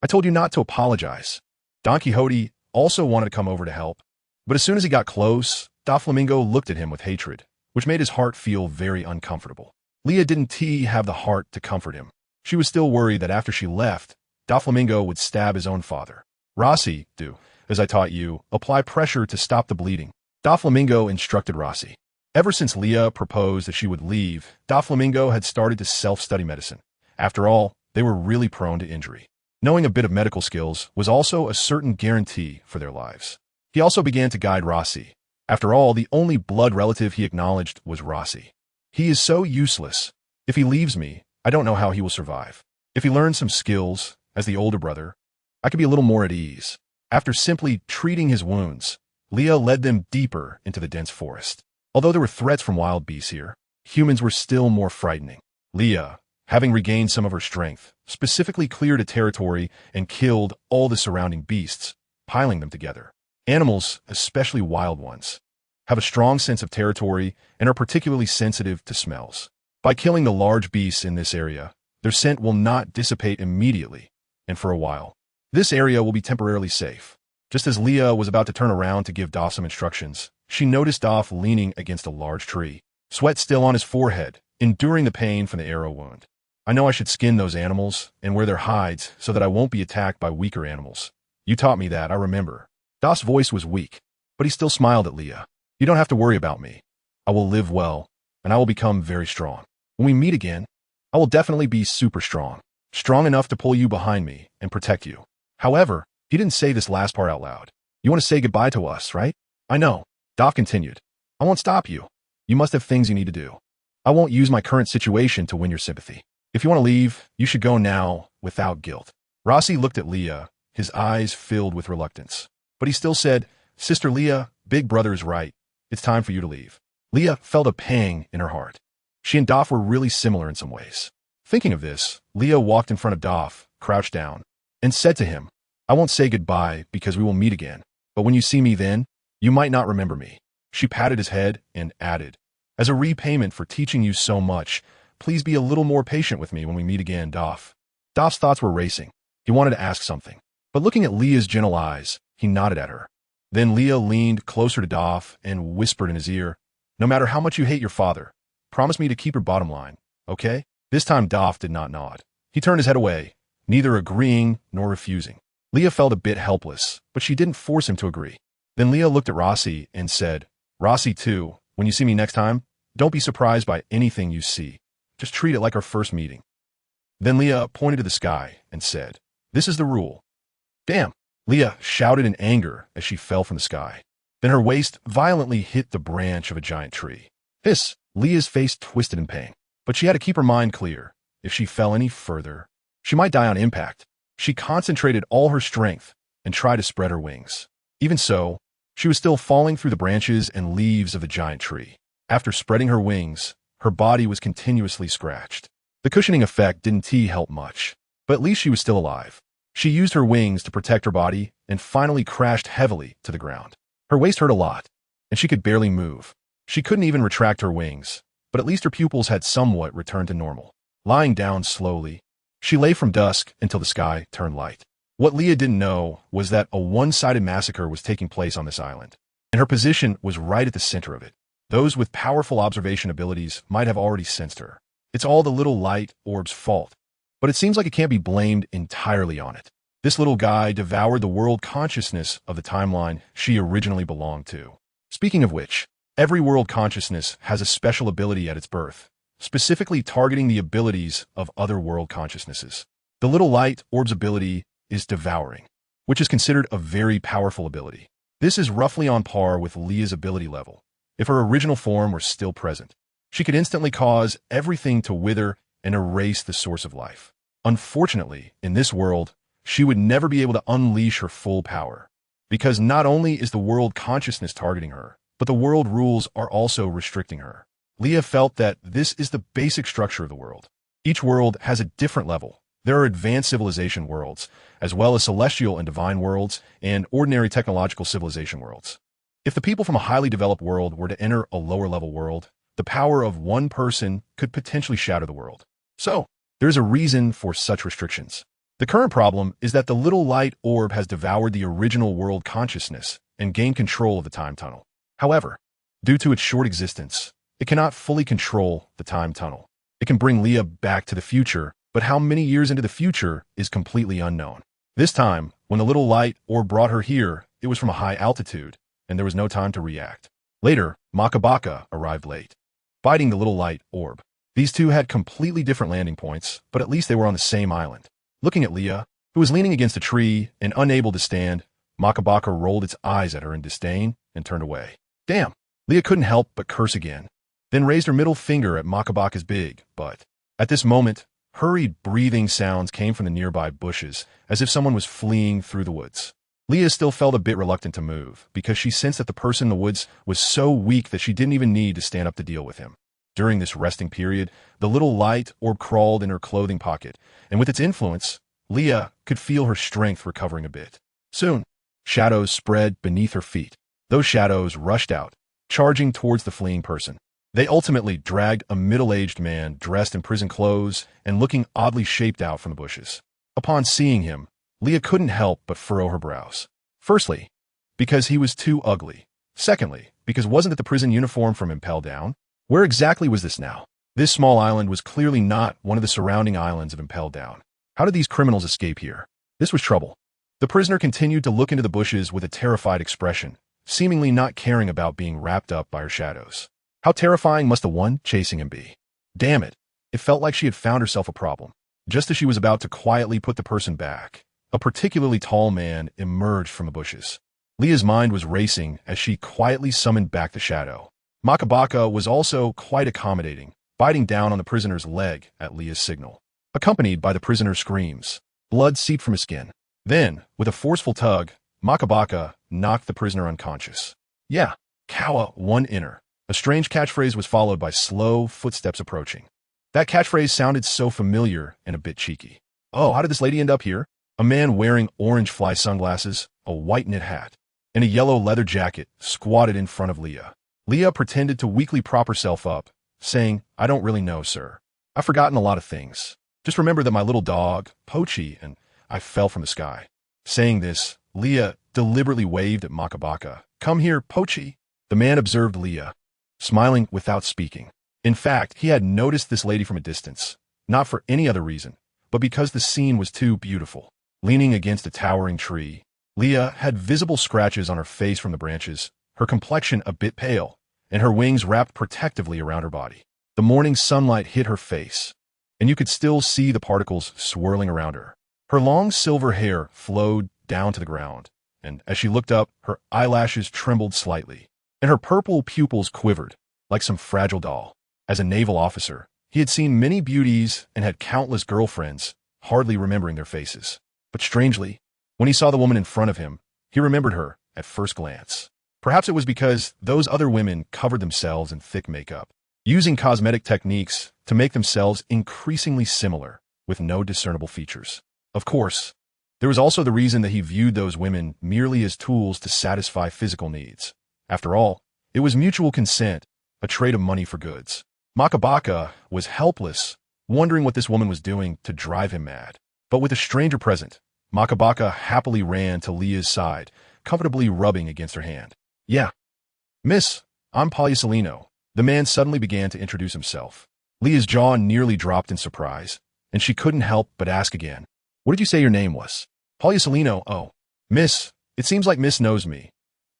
Speaker 1: I told you not to apologize." Don Quixote also wanted to come over to help, but as soon as he got close, Doflamingo looked at him with hatred, which made his heart feel very uncomfortable. Leah didn't have the heart to comfort him. She was still worried that after she left, Doflamingo would stab his own father. Rossi, do, as I taught you, apply pressure to stop the bleeding. Doflamingo instructed Rossi. Ever since Leah proposed that she would leave, Doflamingo had started to self-study medicine. After all, they were really prone to injury. Knowing a bit of medical skills was also a certain guarantee for their lives. He also began to guide Rossi. After all, the only blood relative he acknowledged was Rossi. He is so useless. If he leaves me, I don't know how he will survive. If he learns some skills, as the older brother, I could be a little more at ease. After simply treating his wounds, Leah led them deeper into the dense forest. Although there were threats from wild beasts here, humans were still more frightening. Leah, having regained some of her strength, specifically cleared a territory and killed all the surrounding beasts, piling them together. Animals, especially wild ones, have a strong sense of territory and are particularly sensitive to smells. By killing the large beasts in this area, their scent will not dissipate immediately, and for a while. This area will be temporarily safe. Just as Leah was about to turn around to give Doff some instructions, she noticed Doff leaning against a large tree, sweat still on his forehead, enduring the pain from the arrow wound. I know I should skin those animals and wear their hides so that I won't be attacked by weaker animals. You taught me that, I remember. Doff's voice was weak, but he still smiled at Leah. You don't have to worry about me. I will live well, and I will become very strong. When we meet again, I will definitely be super strong. Strong enough to pull you behind me and protect you. However, he didn't say this last part out loud. You want to say goodbye to us, right? I know. Doff continued. I won't stop you. You must have things you need to do. I won't use my current situation to win your sympathy. If you want to leave, you should go now without guilt. Rossi looked at Leah, his eyes filled with reluctance. But he still said, Sister Leah, Big Brother is right. It's time for you to leave. Leah felt a pang in her heart. She and Doff were really similar in some ways. Thinking of this, Leah walked in front of Doff, crouched down, and said to him, I won't say goodbye because we will meet again, but when you see me then, you might not remember me. She patted his head and added, as a repayment for teaching you so much, please be a little more patient with me when we meet again, Doff. Doff's thoughts were racing. He wanted to ask something, but looking at Leah's gentle eyes, he nodded at her. Then Leah leaned closer to Doff and whispered in his ear, no matter how much you hate your father, promise me to keep your bottom line, okay? This time Doff did not nod. He turned his head away, neither agreeing nor refusing. Leah felt a bit helpless, but she didn't force him to agree. Then Leah looked at Rossi and said, Rossi too, when you see me next time, don't be surprised by anything you see. Just treat it like our first meeting. Then Leah pointed to the sky and said, this is the rule. Damn! Leah shouted in anger as she fell from the sky. Then her waist violently hit the branch of a giant tree. Hiss! Leah's face twisted in pain. But she had to keep her mind clear. If she fell any further, she might die on impact. She concentrated all her strength and tried to spread her wings. Even so, she was still falling through the branches and leaves of the giant tree. After spreading her wings, her body was continuously scratched. The cushioning effect didn't help much, but at least she was still alive. She used her wings to protect her body and finally crashed heavily to the ground. Her waist hurt a lot, and she could barely move. She couldn't even retract her wings, but at least her pupils had somewhat returned to normal. Lying down slowly, she lay from dusk until the sky turned light. What Leah didn't know was that a one-sided massacre was taking place on this island, and her position was right at the center of it. Those with powerful observation abilities might have already sensed her. It's all the little light orb's fault, but it seems like it can't be blamed entirely on it. This little guy devoured the world consciousness of the timeline she originally belonged to. Speaking of which, every world consciousness has a special ability at its birth, specifically targeting the abilities of other world consciousnesses. The little light orb's ability is devouring, which is considered a very powerful ability. This is roughly on par with Leah's ability level. If her original form were still present, she could instantly cause everything to wither and erase the source of life. Unfortunately, in this world, she would never be able to unleash her full power, because not only is the world consciousness targeting her, but the world rules are also restricting her. Leah felt that this is the basic structure of the world. Each world has a different level. There are advanced civilization worlds, as well as celestial and divine worlds, and ordinary technological civilization worlds. If the people from a highly developed world were to enter a lower-level world, the power of one person could potentially shatter the world. So, there's a reason for such restrictions. The current problem is that the little light orb has devoured the original world consciousness and gained control of the time tunnel. However, due to its short existence, It cannot fully control the time tunnel. It can bring Leah back to the future, but how many years into the future is completely unknown. This time, when the little light orb brought her here, it was from a high altitude, and there was no time to react. Later, Makabaka arrived late, fighting the little light orb. These two had completely different landing points, but at least they were on the same island. Looking at Leah, who was leaning against a tree and unable to stand, Makabaka rolled its eyes at her in disdain and turned away. Damn! Leah couldn't help but curse again, then raised her middle finger at Makabaka's big butt. At this moment, hurried breathing sounds came from the nearby bushes, as if someone was fleeing through the woods. Leah still felt a bit reluctant to move, because she sensed that the person in the woods was so weak that she didn't even need to stand up to deal with him. During this resting period, the little light orb crawled in her clothing pocket, and with its influence, Leah could feel her strength recovering a bit. Soon, shadows spread beneath her feet. Those shadows rushed out, charging towards the fleeing person. They ultimately dragged a middle-aged man dressed in prison clothes and looking oddly shaped out from the bushes. Upon seeing him, Leah couldn't help but furrow her brows. Firstly, because he was too ugly. Secondly, because wasn't it the prison uniform from Impel Down? Where exactly was this now? This small island was clearly not one of the surrounding islands of Impel Down. How did these criminals escape here? This was trouble. The prisoner continued to look into the bushes with a terrified expression, seemingly not caring about being wrapped up by her shadows. How terrifying must the one chasing him be? Damn it. It felt like she had found herself a problem. Just as she was about to quietly put the person back, a particularly tall man emerged from the bushes. Leah's mind was racing as she quietly summoned back the shadow. Makabaka was also quite accommodating, biting down on the prisoner's leg at Leah's signal, accompanied by the prisoner's screams. Blood seeped from his skin. Then, with a forceful tug, Makabaka knocked the prisoner unconscious. Yeah, Kawa one inner. A strange catchphrase was followed by slow footsteps approaching. That catchphrase sounded so familiar and a bit cheeky. Oh, how did this lady end up here? A man wearing orange fly sunglasses, a white knit hat, and a yellow leather jacket squatted in front of Leah. Leah pretended to weakly prop herself up, saying, I don't really know, sir. I've forgotten a lot of things. Just remember that my little dog, Pochi, and I fell from the sky. Saying this, Leah deliberately waved at Makabaka. Come here, Pochi. The man observed Leah, smiling without speaking. In fact, he had noticed this lady from a distance, not for any other reason, but because the scene was too beautiful. Leaning against a towering tree, Leah had visible scratches on her face from the branches, her complexion a bit pale, and her wings wrapped protectively around her body. The morning sunlight hit her face, and you could still see the particles swirling around her. Her long silver hair flowed down to the ground, and as she looked up, her eyelashes trembled slightly, and her purple pupils quivered, like some fragile doll. As a naval officer, he had seen many beauties and had countless girlfriends, hardly remembering their faces. But strangely, when he saw the woman in front of him, he remembered her at first glance. Perhaps it was because those other women covered themselves in thick makeup, using cosmetic techniques to make themselves increasingly similar, with no discernible features. Of course, there was also the reason that he viewed those women merely as tools to satisfy physical needs. After all, it was mutual consent, a trade of money for goods. Makabaka was helpless, wondering what this woman was doing to drive him mad. But with a stranger present, Makabaka happily ran to Leah's side, comfortably rubbing against her hand. Yeah. Miss, I'm Poliucelino. The man suddenly began to introduce himself. Leah's jaw nearly dropped in surprise, and she couldn't help but ask again. What did you say your name was? Poliucelino. Oh, Miss, it seems like Miss knows me.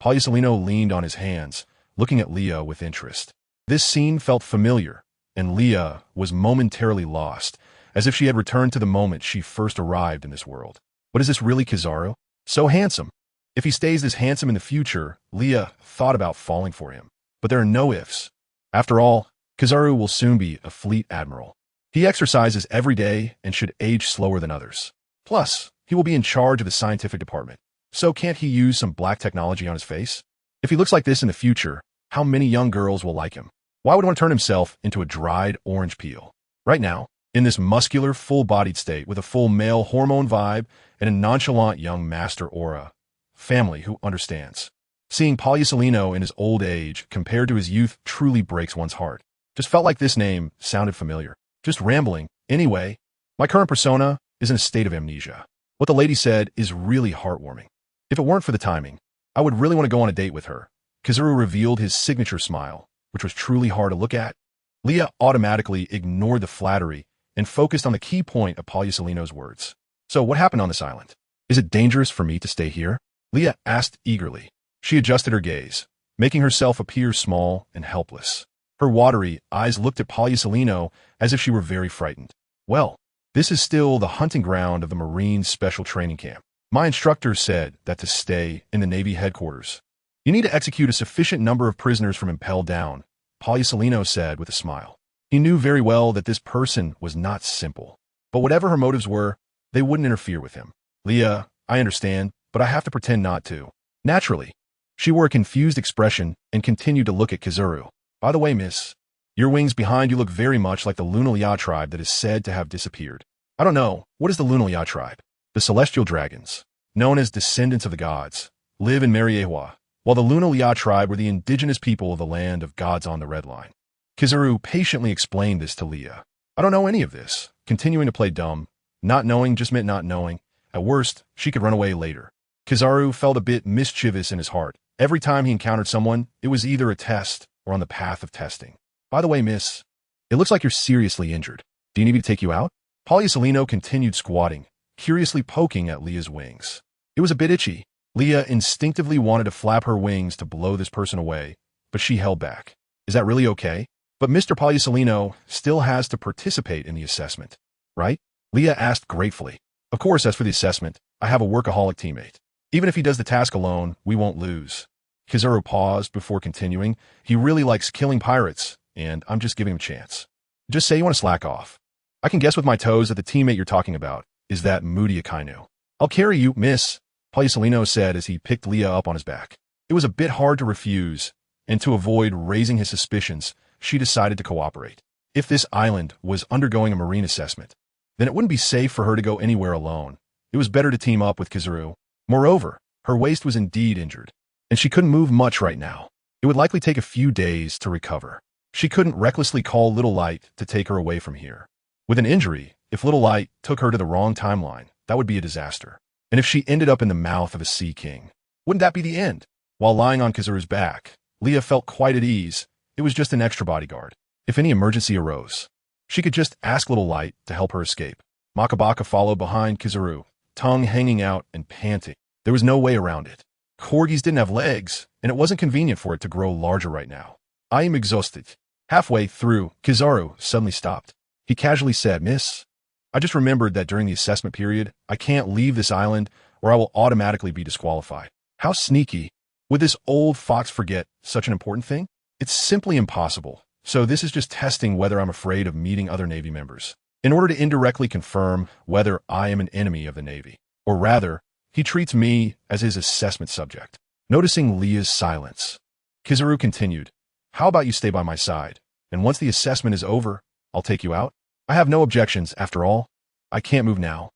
Speaker 1: Poliucelino leaned on his hands, looking at Leah with interest. This scene felt familiar, and Leah was momentarily lost, as if she had returned to the moment she first arrived in this world. But is this really Kizaru? So handsome. If he stays this handsome in the future, Leah thought about falling for him. But there are no ifs. After all, Kizaru will soon be a fleet admiral. He exercises every day and should age slower than others. Plus, he will be in charge of the scientific department. So can't he use some black technology on his face? If he looks like this in the future, how many young girls will like him? Why would one turn himself into a dried orange peel? Right now, in this muscular, full-bodied state with a full male hormone vibe and a nonchalant young master aura, family who understands. Seeing Poliucelino in his old age compared to his youth truly breaks one's heart. Just felt like this name sounded familiar. Just rambling. Anyway, my current persona is in a state of amnesia. What the lady said is really heartwarming. If it weren't for the timing, I would really want to go on a date with her. Kizaru revealed his signature smile, which was truly hard to look at. Leah automatically ignored the flattery and focused on the key point of Poliucelino's words. So what happened on this island? Is it dangerous for me to stay here? Leah asked eagerly. She adjusted her gaze, making herself appear small and helpless. Her watery eyes looked at Poliucelino as if she were very frightened. Well, this is still the hunting ground of the Marines Special Training Camp. My instructor said that to stay in the Navy headquarters, you need to execute a sufficient number of prisoners from Impel Down, Poliucelino said with a smile. He knew very well that this person was not simple, but whatever her motives were, they wouldn't interfere with him. Leah, I understand, but I have to pretend not to. Naturally, she wore a confused expression and continued to look at Kizuru. By the way, miss, your wings behind you look very much like the Lunalya tribe that is said to have disappeared. I don't know, what is the Lunalya tribe? The celestial dragons, known as descendants of the gods, live in Mariewa, while the Lunalya tribe were the indigenous people of the land of gods on the Red Line. Kizuru patiently explained this to Leah. I don't know any of this. Continuing to play dumb. Not knowing just meant not knowing. At worst, she could run away later. Kizuru felt a bit mischievous in his heart. Every time he encountered someone, it was either a test or on the path of testing. By the way, miss, it looks like you're seriously injured. Do you need me to take you out? Poliucelino continued squatting, curiously poking at Leah's wings. It was a bit itchy. Leah instinctively wanted to flap her wings to blow this person away, but she held back. Is that really okay? But Mr. Poliucelino still has to participate in the assessment, right? Leah asked gratefully. Of course, as for the assessment, I have a workaholic teammate. Even if he does the task alone, we won't lose. Kizuru paused before continuing. He really likes killing pirates, and I'm just giving him a chance. Just say you want to slack off. I can guess with my toes that the teammate you're talking about is that moody Akainu. I'll carry you, miss, Poliucelino said as he picked Leah up on his back. It was a bit hard to refuse, and to avoid raising his suspicions, she decided to cooperate. If this island was undergoing a marine assessment, then it wouldn't be safe for her to go anywhere alone. It was better to team up with Kizuru. Moreover, her waist was indeed injured, and she couldn't move much right now. It would likely take a few days to recover. She couldn't recklessly call Little Light to take her away from here. With an injury, if Little Light took her to the wrong timeline, that would be a disaster. And if she ended up in the mouth of a sea king, wouldn't that be the end? While lying on Kizuru's back, Leah felt quite at ease. It was just an extra bodyguard. If any emergency arose, she could just ask Little Light to help her escape. Makabaka followed behind Kizuru, tongue hanging out and panting. There was no way around it. Corgis didn't have legs, and it wasn't convenient for it to grow larger right now. I am exhausted. Halfway through, Kizuru suddenly stopped. He casually said, Miss, I just remembered that during the assessment period, I can't leave this island or I will automatically be disqualified. How sneaky. Would this old fox forget such an important thing? It's simply impossible. So this is just testing whether I'm afraid of meeting other Navy members, in order to indirectly confirm whether I am an enemy of the Navy. Or rather, he treats me as his assessment subject. Noticing Leah's silence, Kizuru continued, How about you stay by my side, and once the assessment is over, I'll take you out? I have no objections, after all. I can't move now.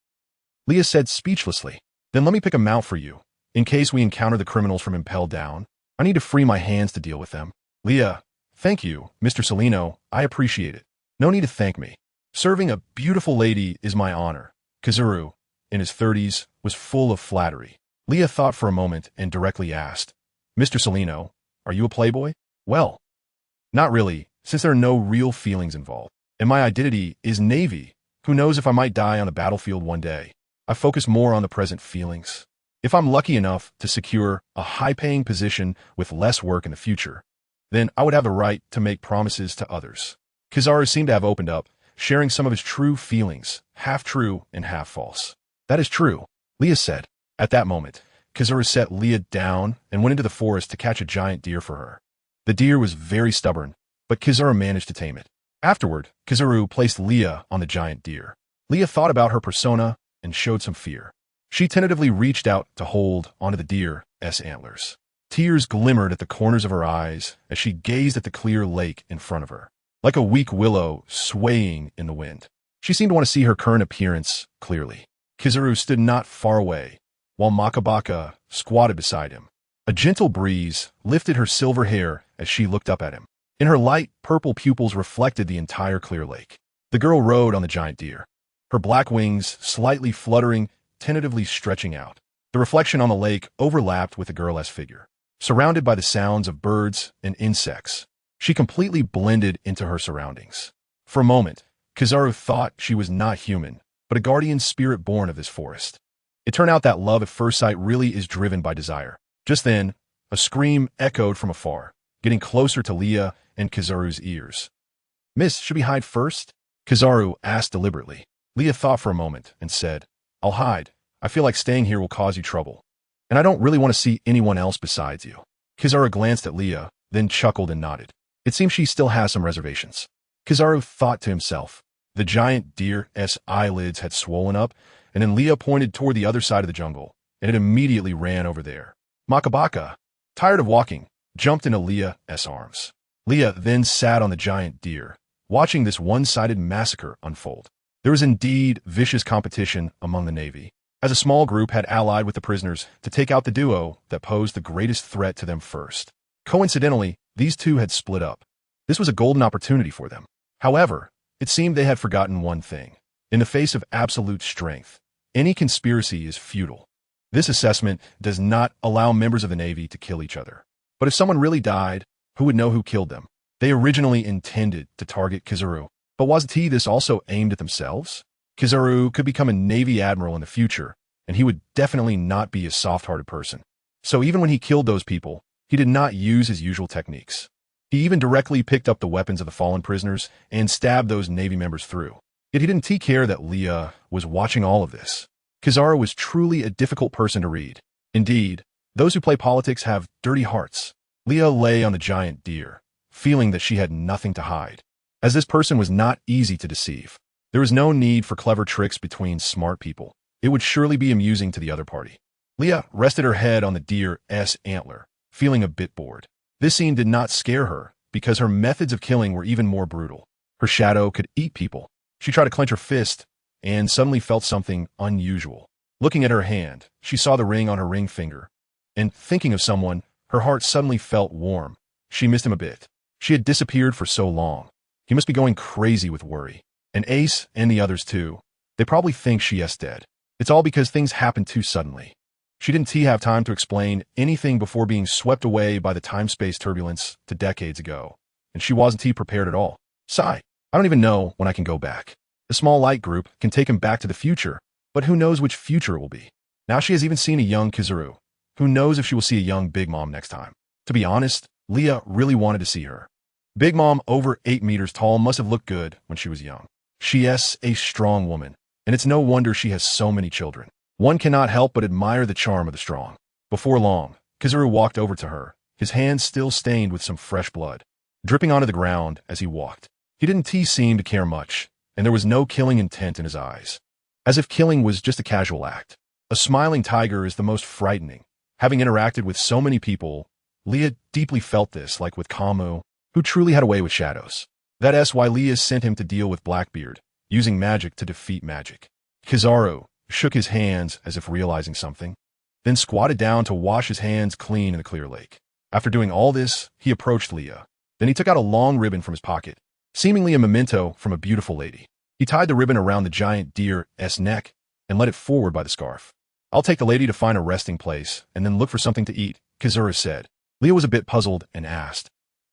Speaker 1: Leah said speechlessly, Then let me pick a mount for you. In case we encounter the criminals from Impel Down, I need to free my hands to deal with them. Leah, thank you, Mr. Celino, I appreciate it. No need to thank me. Serving a beautiful lady is my honor. Kizuru, in his 30s, was full of flattery. Leah thought for a moment and directly asked, Mr. Celino, are you a playboy? Well, not really, since there are no real feelings involved. And my identity is Navy. Who knows if I might die on the battlefield one day? I focus more on the present feelings. If I'm lucky enough to secure a high-paying position with less work in the future, then I would have the right to make promises to others. Kizaru seemed to have opened up, sharing some of his true feelings, half true and half false. That is true, Leah said. At that moment, Kizaru set Leah down and went into the forest to catch a giant deer for her. The deer was very stubborn, but Kizaru managed to tame it. Afterward, Kizuru placed Leah on the giant deer. Leah thought about her persona and showed some fear. She tentatively reached out to hold onto the deer's antlers. Tears glimmered at the corners of her eyes as she gazed at the clear lake in front of her, like a weak willow swaying in the wind. She seemed to want to see her current appearance clearly. Kizuru stood not far away, while Makabaka squatted beside him. A gentle breeze lifted her silver hair as she looked up at him. In her light purple pupils reflected the entire clear lake. The girl rode on the giant deer, her black wings slightly fluttering, tentatively stretching out. The reflection on the lake overlapped with the girl's figure. Surrounded by the sounds of birds and insects, She completely blended into her surroundings. For a moment, Kizaru thought she was not human, but a guardian spirit born of this forest. It turned out that love at first sight really is driven by desire. Just then, a scream echoed from afar, getting closer to Leah and Kizaru's ears. "Miss, should we hide first?" Kizaru asked deliberately. Leah thought for a moment and said, "I'll hide. I feel like staying here will cause you trouble. And I don't really want to see anyone else besides you." Kizaru glanced at Leah, then chuckled and nodded. It seems she still has some reservations. Kizaru thought to himself. The giant deer's eyelids had swollen up, and then Leah pointed toward the other side of the jungle, and it immediately ran over there. Makabaka, tired of walking, jumped into Leah's arms. Leah then sat on the giant deer, watching this one-sided massacre unfold. There was indeed vicious competition among the Navy, as a small group had allied with the prisoners to take out the duo that posed the greatest threat to them first. Coincidentally, these two had split up. This was a golden opportunity for them. However, it seemed they had forgotten one thing. In the face of absolute strength, any conspiracy is futile. This assessment does not allow members of the Navy to kill each other. But if someone really died, who would know who killed them? They originally intended to target Kizaru, but wasn't this also aimed at themselves? Kizaru could become a Navy admiral in the future, and he would definitely not be a soft-hearted person. So even when he killed those people, he did not use his usual techniques. He even directly picked up the weapons of the fallen prisoners and stabbed those Navy members through. Yet he didn't care that Leah was watching all of this. Kizaru was truly a difficult person to read. Indeed, those who play politics have dirty hearts. Leah lay on the giant deer, feeling that she had nothing to hide. As this person was not easy to deceive, there was no need for clever tricks between smart people. It would surely be amusing to the other party. Leah rested her head on the deer's antler, feeling a bit bored. This scene did not scare her, because her methods of killing were even more brutal. Her shadow could eat people. She tried to clench her fist, and suddenly felt something unusual. Looking at her hand, she saw the ring on her ring finger, and thinking of someone, her heart suddenly felt warm. She missed him a bit. She had disappeared for so long. He must be going crazy with worry. And Ace and the others too. They probably think she is dead. It's all because things happened too suddenly. She didn't have time to explain anything before being swept away by the time-space turbulence to decades ago, and she wasn't prepared at all. Sigh. I don't even know when I can go back. The small light group can take him back to the future, but who knows which future it will be. Now she has even seen a young Kizaru. Who knows if she will see a young Big Mom next time. To be honest, Leah really wanted to see her. Big Mom, over 8 meters tall, must have looked good when she was young. She is a strong woman, and it's no wonder she has so many children. One cannot help but admire the charm of the strong. Before long, Kizaru walked over to her, his hands still stained with some fresh blood, dripping onto the ground as he walked. He didn't seem to care much, and there was no killing intent in his eyes. As if killing was just a casual act. A smiling tiger is the most frightening. Having interacted with so many people, Leah deeply felt this, like with Kamu, who truly had a way with shadows. That's why Leah sent him to deal with Blackbeard, using magic to defeat magic. Kizaru shook his hands as if realizing something, then squatted down to wash his hands clean in the clear lake. After doing all this, he approached Leah. Then he took out a long ribbon from his pocket, seemingly a memento from a beautiful lady. He tied the ribbon around the giant deer's neck and led it forward by the scarf. "I'll take the lady to find a resting place and then look for something to eat," Kizaru said. Leah was a bit puzzled and asked,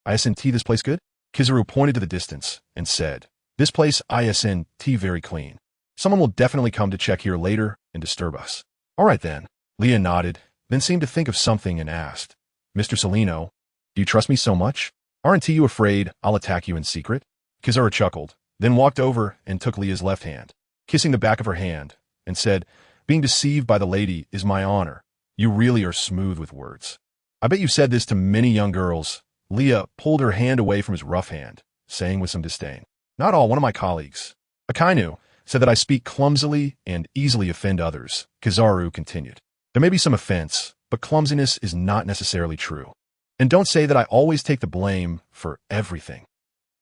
Speaker 1: "Isn't this place good?" Kizaru pointed to the distance and said, "This place isn't very clean. Someone will definitely come to check here later and disturb us." "All right then." Leah nodded, then seemed to think of something and asked, "Mr. Salino, do you trust me so much? Aren't you afraid I'll attack you in secret?" Kizaru chuckled, then walked over and took Leah's left hand, kissing the back of her hand, and said, "Being deceived by the lady is my honor. You really are smooth with words. I bet you've said this to many young girls." Leah pulled her hand away from his rough hand, saying with some disdain, "Not all, one of my colleagues. Akainu said that I speak clumsily and easily offend others." Kizaru continued, "There may be some offense, but clumsiness is not necessarily true. And don't say that I always take the blame for everything."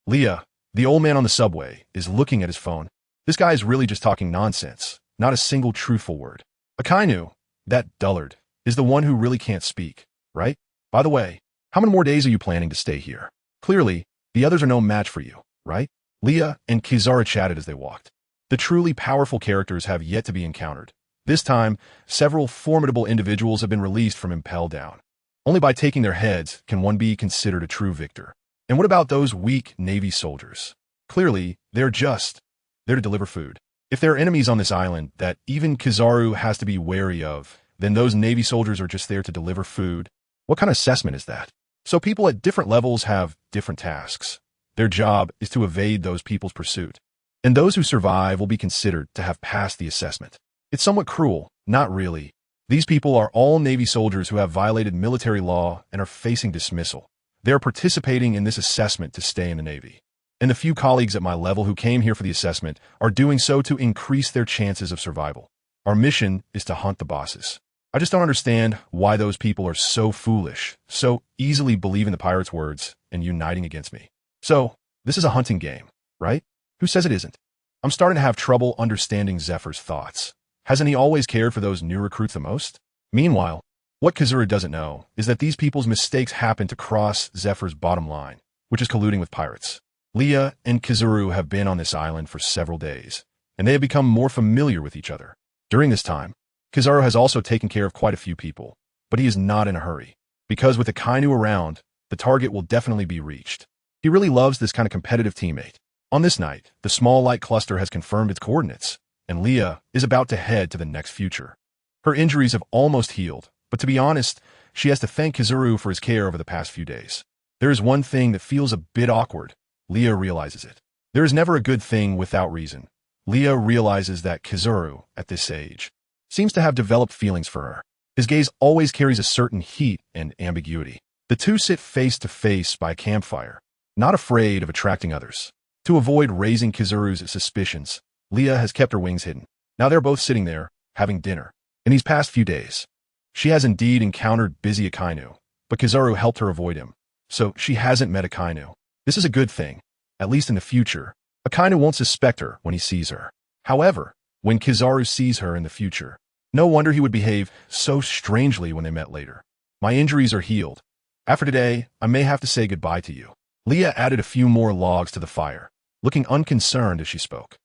Speaker 1: Leah, the old man on the subway, is looking at his phone. This guy is really just talking nonsense, not a single truthful word. Akainu, that dullard, is the one who really can't speak, right? By the way, how many more days are you planning to stay here? Clearly, the others are no match for you, right? Leah and Kizaru chatted as they walked. The truly powerful characters have yet to be encountered. This time, several formidable individuals have been released from Impel Down. Only by taking their heads can one be considered a true victor. And what about those weak Navy soldiers? Clearly, they're just there to deliver food. If there are enemies on this island that even Kizaru has to be wary of, then those Navy soldiers are just there to deliver food. What kind of assessment is that? So people at different levels have different tasks. Their job is to evade those people's pursuit. And those who survive will be considered to have passed the assessment. It's somewhat cruel, not really. These people are all Navy soldiers who have violated military law and are facing dismissal. They are participating in this assessment to stay in the Navy. And the few colleagues at my level who came here for the assessment are doing so to increase their chances of survival. Our mission is to hunt the bosses. I just don't understand why those people are so foolish, so easily believing the pirates' words and uniting against me. So, this is a hunting game, right? Who says it isn't? I'm starting to have trouble understanding Zephyr's thoughts. Hasn't he always cared for those new recruits the most? Meanwhile, what Kizaru doesn't know is that these people's mistakes happen to cross Zephyr's bottom line, which is colluding with pirates. Leah and Kizaru have been on this island for several days, and they have become more familiar with each other. During this time, Kizaru has also taken care of quite a few people, but he is not in a hurry, because with the Kainu around, the target will definitely be reached. He really loves this kind of competitive teammate. On this night, the small light cluster has confirmed its coordinates, and Leah is about to head to the next future. Her injuries have almost healed, but to be honest, she has to thank Kizaru for his care over the past few days. There is one thing that feels a bit awkward. Leah realizes it. There is never a good thing without reason. Leah realizes that Kizaru, at this age, seems to have developed feelings for her. His gaze always carries a certain heat and ambiguity. The two sit face to face by a campfire, not afraid of attracting others. To avoid raising Kizaru's suspicions, Leah has kept her wings hidden. Now they're both sitting there, having dinner. In these past few days, she has indeed encountered busy Akainu, but Kizaru helped her avoid him, so she hasn't met Akainu. This is a good thing, at least in the future. Akainu won't suspect her when he sees her. However, when Kizaru sees her in the future, no wonder he would behave so strangely when they met later. My injuries are healed. After today, I may have to say goodbye to you. Leah added a few more logs to the fire, looking unconcerned as she spoke.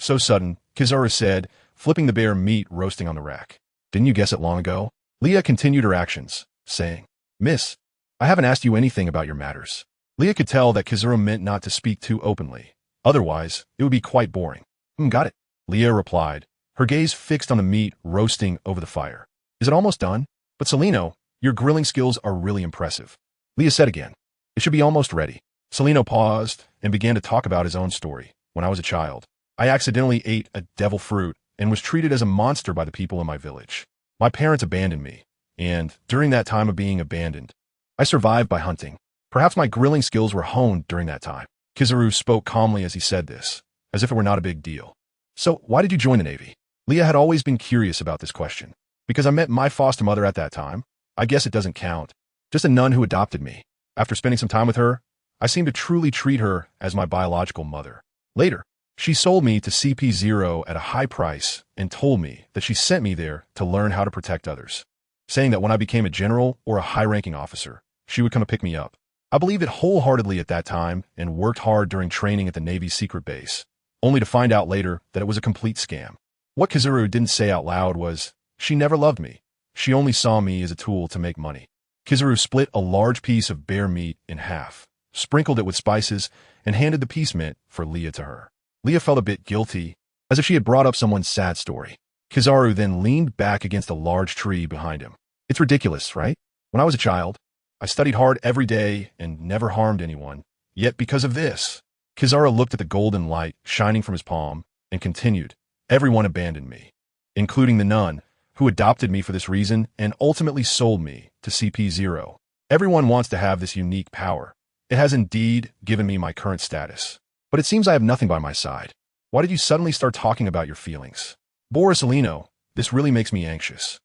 Speaker 1: So sudden, Kizaru said, flipping the bare meat roasting on the rack. Didn't you guess it long ago? Leah continued her actions, saying, Miss, I haven't asked you anything about your matters. Leah could tell that Kizaru meant not to speak too openly. Otherwise, it would be quite boring. Got it. Leah replied, her gaze fixed on the meat roasting over the fire. Is it almost done? But Celino, your grilling skills are really impressive. Leah said again, it should be almost ready. Celino paused and began to talk about his own story. When I was a child, I accidentally ate a devil fruit and was treated as a monster by the people in my village. My parents abandoned me, and during that time of being abandoned, I survived by hunting. Perhaps my grilling skills were honed during that time. Kizaru spoke calmly as he said this, as if it were not a big deal. So, why did you join the Navy? Leah had always been curious about this question. Because I met my foster mother at that time. I guess it doesn't count. Just a nun who adopted me. After spending some time with her, I seemed to truly treat her as my biological mother. Later, she sold me to CP0 at a high price and told me that she sent me there to learn how to protect others, saying that when I became a general or a high-ranking officer, she would come to pick me up. I believed it wholeheartedly at that time and worked hard during training at the Navy's secret base, only to find out later that it was a complete scam. What Kizaru didn't say out loud was, she never loved me. She only saw me as a tool to make money. Kizaru split a large piece of bear meat in half, sprinkled it with spices, and handed the piece meant for Leah to her. Leah felt a bit guilty, as if she had brought up someone's sad story. Kizaru then leaned back against a large tree behind him. It's ridiculous, right? When I was a child, I studied hard every day and never harmed anyone. Yet because of this, Kizaru looked at the golden light shining from his palm and continued, everyone abandoned me, including the nun, who adopted me for this reason and ultimately sold me to CP0. Everyone wants to have this unique power. It has indeed given me my current status. But it seems I have nothing by my side. Why did you suddenly start talking about your feelings? Borisolino, this really makes me anxious.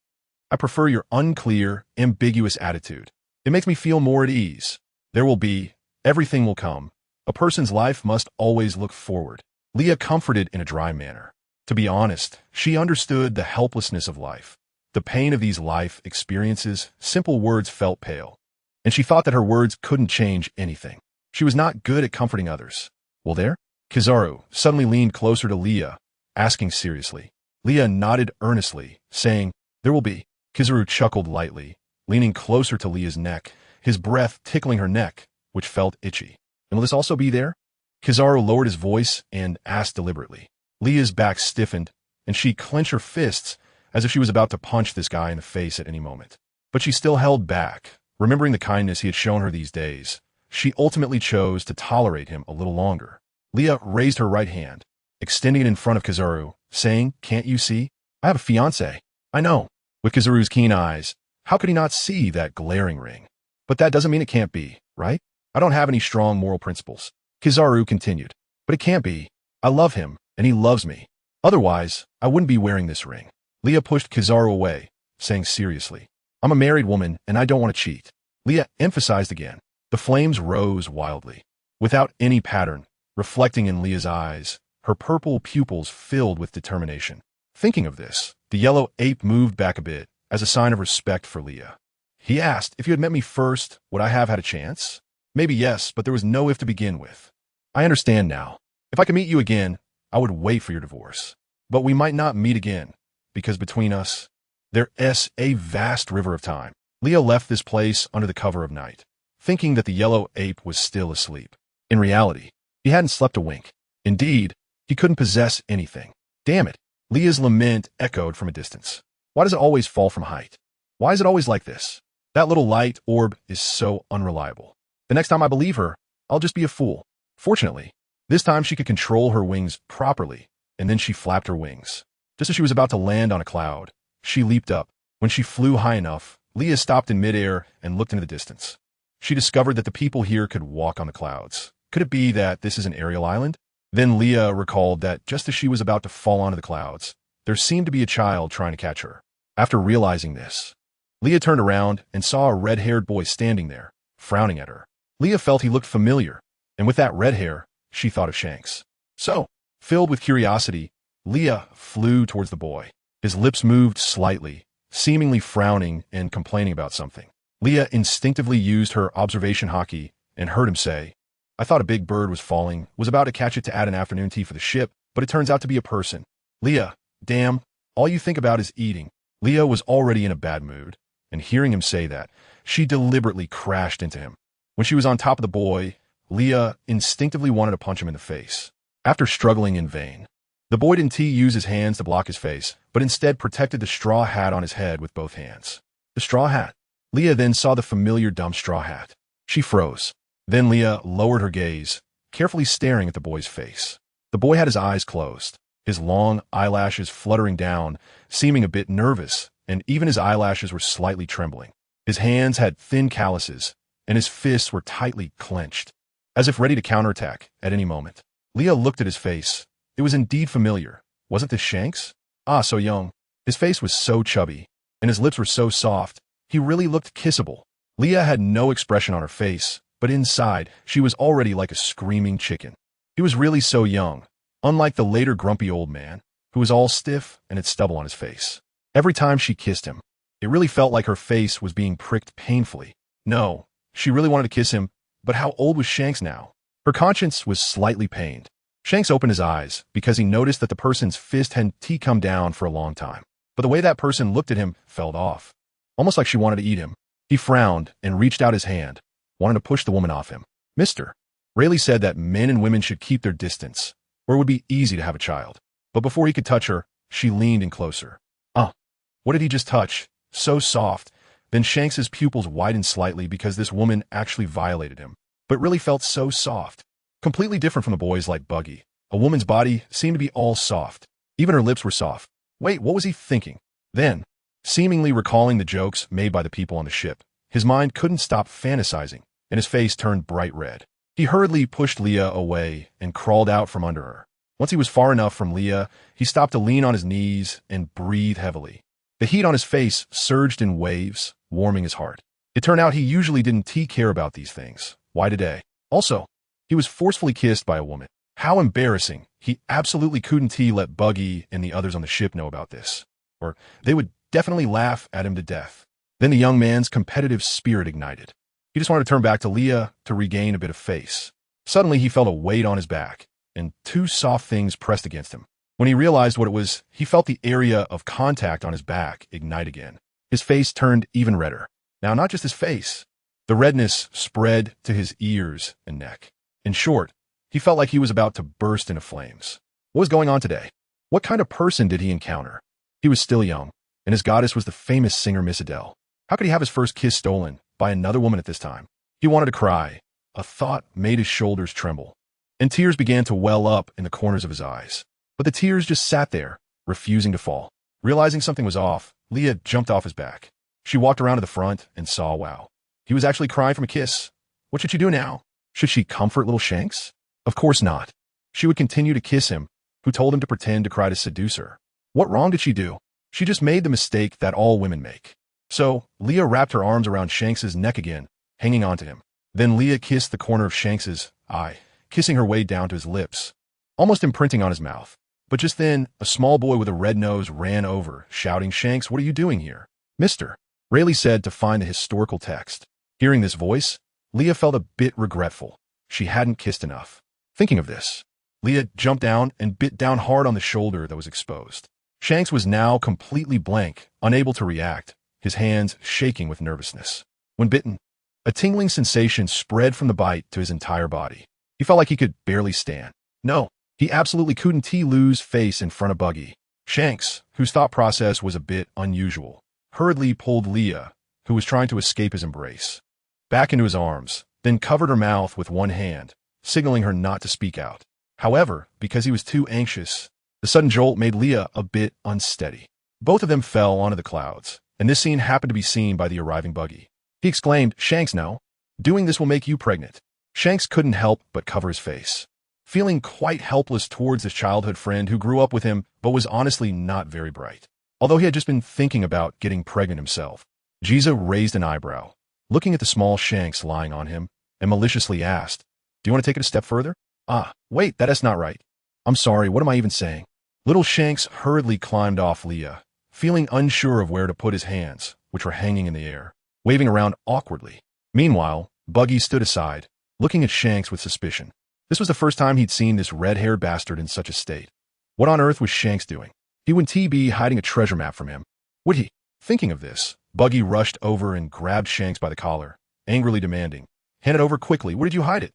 Speaker 1: I prefer your unclear, ambiguous attitude. It makes me feel more at ease. There will be, everything will come. A person's life must always look forward. Leah comforted in a dry manner. To be honest, she understood the helplessness of life. The pain of these life experiences, simple words felt pale. And she thought that her words couldn't change anything. She was not good at comforting others. Well there? Kizaru suddenly leaned closer to Leah, asking seriously. Leah nodded earnestly, saying, there will be. Kizaru chuckled lightly, leaning closer to Leah's neck, his breath tickling her neck, which felt itchy. And will this also be there? Kizaru lowered his voice and asked deliberately. Leah's back stiffened, and she clenched her fists as if she was about to punch this guy in the face at any moment. But she still held back, remembering the kindness he had shown her these days. She ultimately chose to tolerate him a little longer. Leah raised her right hand, extending it in front of Kizaru, saying, "Can't you see? I have a fiancé." "I know." With Kizaru's keen eyes, how could he not see that glaring ring? "But that doesn't mean it can't be, right? I don't have any strong moral principles." Kizaru continued, "But it can't be. I love him, and he loves me. Otherwise, I wouldn't be wearing this ring." Leah pushed Kizaru away, saying seriously, "I'm a married woman, and I don't want to cheat." Leah emphasized again. The flames rose wildly, without any pattern, reflecting in Leah's eyes, her purple pupils filled with determination. Thinking of this, the yellow ape moved back a bit, as a sign of respect for Leah. He asked, "If you had met me first, would I have had a chance?" "Maybe yes, but there was no if to begin with." "I understand now. If I could meet you again, I would wait for your divorce. But we might not meet again, because between us, there's a vast river of time." Leah left this place under the cover of night, thinking that the yellow ape was still asleep. In reality, he hadn't slept a wink. Indeed, he couldn't possess anything. Damn it. Leah's lament echoed from a distance. Why does it always fall from height? Why is it always like this? That little light orb is so unreliable. The next time I believe her, I'll just be a fool. Fortunately, this time she could control her wings properly, and then she flapped her wings. Just as she was about to land on a cloud, she leaped up. When she flew high enough, Leah stopped in midair and looked into the distance. She discovered that the people here could walk on the clouds. Could it be that this is an aerial island? Then Leah recalled that just as she was about to fall onto the clouds, there seemed to be a child trying to catch her. After realizing this, Leah turned around and saw a red-haired boy standing there, frowning at her. Leah felt he looked familiar, and with that red hair, she thought of Shanks. So, filled with curiosity, Leah flew towards the boy. His lips moved slightly, seemingly frowning and complaining about something. Leah instinctively used her observation hockey and heard him say, "I thought a big bird was falling, was about to catch it to add an afternoon tea for the ship, but it turns out to be a person." "Leah, damn, all you think about is eating." Leah was already in a bad mood, and hearing him say that, she deliberately crashed into him. When she was on top of the boy, Leah instinctively wanted to punch him in the face. After struggling in vain, the boy didn't use his hands to block his face, but instead protected the straw hat on his head with both hands. The straw hat. Leah then saw the familiar dumb straw hat. She froze. Then Leah lowered her gaze, carefully staring at the boy's face. The boy had his eyes closed, his long eyelashes fluttering down, seeming a bit nervous, and even his eyelashes were slightly trembling. His hands had thin calluses, and his fists were tightly clenched, as if ready to counterattack at any moment. Leah looked at his face. It was indeed familiar. Wasn't this Shanks? Ah, so young. His face was so chubby, and his lips were so soft. He really looked kissable. Leah had no expression on her face, but inside, she was already like a screaming chicken. He was really so young, unlike the later grumpy old man, who was all stiff and had stubble on his face. Every time she kissed him, it really felt like her face was being pricked painfully. No, she really wanted to kiss him, but how old was Shanks now? Her conscience was slightly pained. Shanks opened his eyes because he noticed that the person's fist hadn't come down for a long time. But the way that person looked at him felt off, almost like she wanted to eat him. He frowned and reached out his hand, wanting to push the woman off him. "Mister." Rayleigh said that men and women should keep their distance, or it would be easy to have a child. But before he could touch her, she leaned in closer. What did he just touch? So soft. Then Shanks's pupils widened slightly because this woman actually violated him, but really felt so soft. Completely different from the boys like Buggy. A woman's body seemed to be all soft. Even her lips were soft. Wait, what was he thinking? Then, seemingly recalling the jokes made by the people on the ship, his mind couldn't stop fantasizing, and his face turned bright red. He hurriedly pushed Leah away and crawled out from under her. Once he was far enough from Leah, he stopped to lean on his knees and breathe heavily. The heat on his face surged in waves, warming his heart. It turned out he usually didn't care about these things. Why today? Also, he was forcefully kissed by a woman. How embarrassing. He absolutely couldn't let Buggy and the others on the ship know about this, or they would definitely laugh at him to death. Then the young man's competitive spirit ignited. He just wanted to turn back to Leah to regain a bit of face. Suddenly he felt a weight on his back, and two soft things pressed against him. When he realized what it was, he felt the area of contact on his back ignite again. His face turned even redder. Now, not just his face. The redness spread to his ears and neck. In short, he felt like he was about to burst into flames. What was going on today? What kind of person did he encounter? He was still young, and his goddess was the famous singer Miss Adele. How could he have his first kiss stolen by another woman at this time? He wanted to cry. A thought made his shoulders tremble, and tears began to well up in the corners of his eyes. But the tears just sat there, refusing to fall. Realizing something was off, Leah jumped off his back. She walked around to the front and saw, wow, he was actually crying from a kiss. What should she do now? Should she comfort little Shanks? Of course not. She would continue to kiss him, who told him to pretend to cry to seduce her. What wrong did she do? She just made the mistake that all women make. So, Leah wrapped her arms around Shanks's neck again, hanging onto him. Then Leah kissed the corner of Shanks's eye, kissing her way down to his lips, almost imprinting on his mouth. But just then, a small boy with a red nose ran over, shouting, "Shanks, what are you doing here?" "Mister," Rayleigh said to find the historical text. Hearing this voice, Leah felt a bit regretful. She hadn't kissed enough. Thinking of this, Leah jumped down and bit down hard on the shoulder that was exposed. Shanks was now completely blank, unable to react, his hands shaking with nervousness. When bitten, a tingling sensation spread from the bite to his entire body. He felt like he could barely stand. No, he absolutely couldn't lose face in front of Buggy. Shanks, whose thought process was a bit unusual, hurriedly pulled Leah, who was trying to escape his embrace, back into his arms, then covered her mouth with one hand, signaling her not to speak out. However, because he was too anxious, the sudden jolt made Leah a bit unsteady. Both of them fell onto the clouds, and this scene happened to be seen by the arriving Buggy. He exclaimed, "Shanks, no. Doing this will make you pregnant." Shanks couldn't help but cover his face, feeling quite helpless towards his childhood friend who grew up with him but was honestly not very bright. Although he had just been thinking about getting pregnant himself. Jiza raised an eyebrow, looking at the small Shanks lying on him, and maliciously asked, "Do you want to take it a step further?" "Ah, wait, that is not right. I'm sorry, what am I even saying?" Little Shanks hurriedly climbed off Leah, feeling unsure of where to put his hands, which were hanging in the air, waving around awkwardly. Meanwhile, Buggy stood aside, looking at Shanks with suspicion. This was the first time he'd seen this red-haired bastard in such a state. What on earth was Shanks doing? He wouldn't be hiding a treasure map from him. Would he? Thinking of this, Buggy rushed over and grabbed Shanks by the collar, angrily demanding, "Hand it over quickly, where did you hide it?"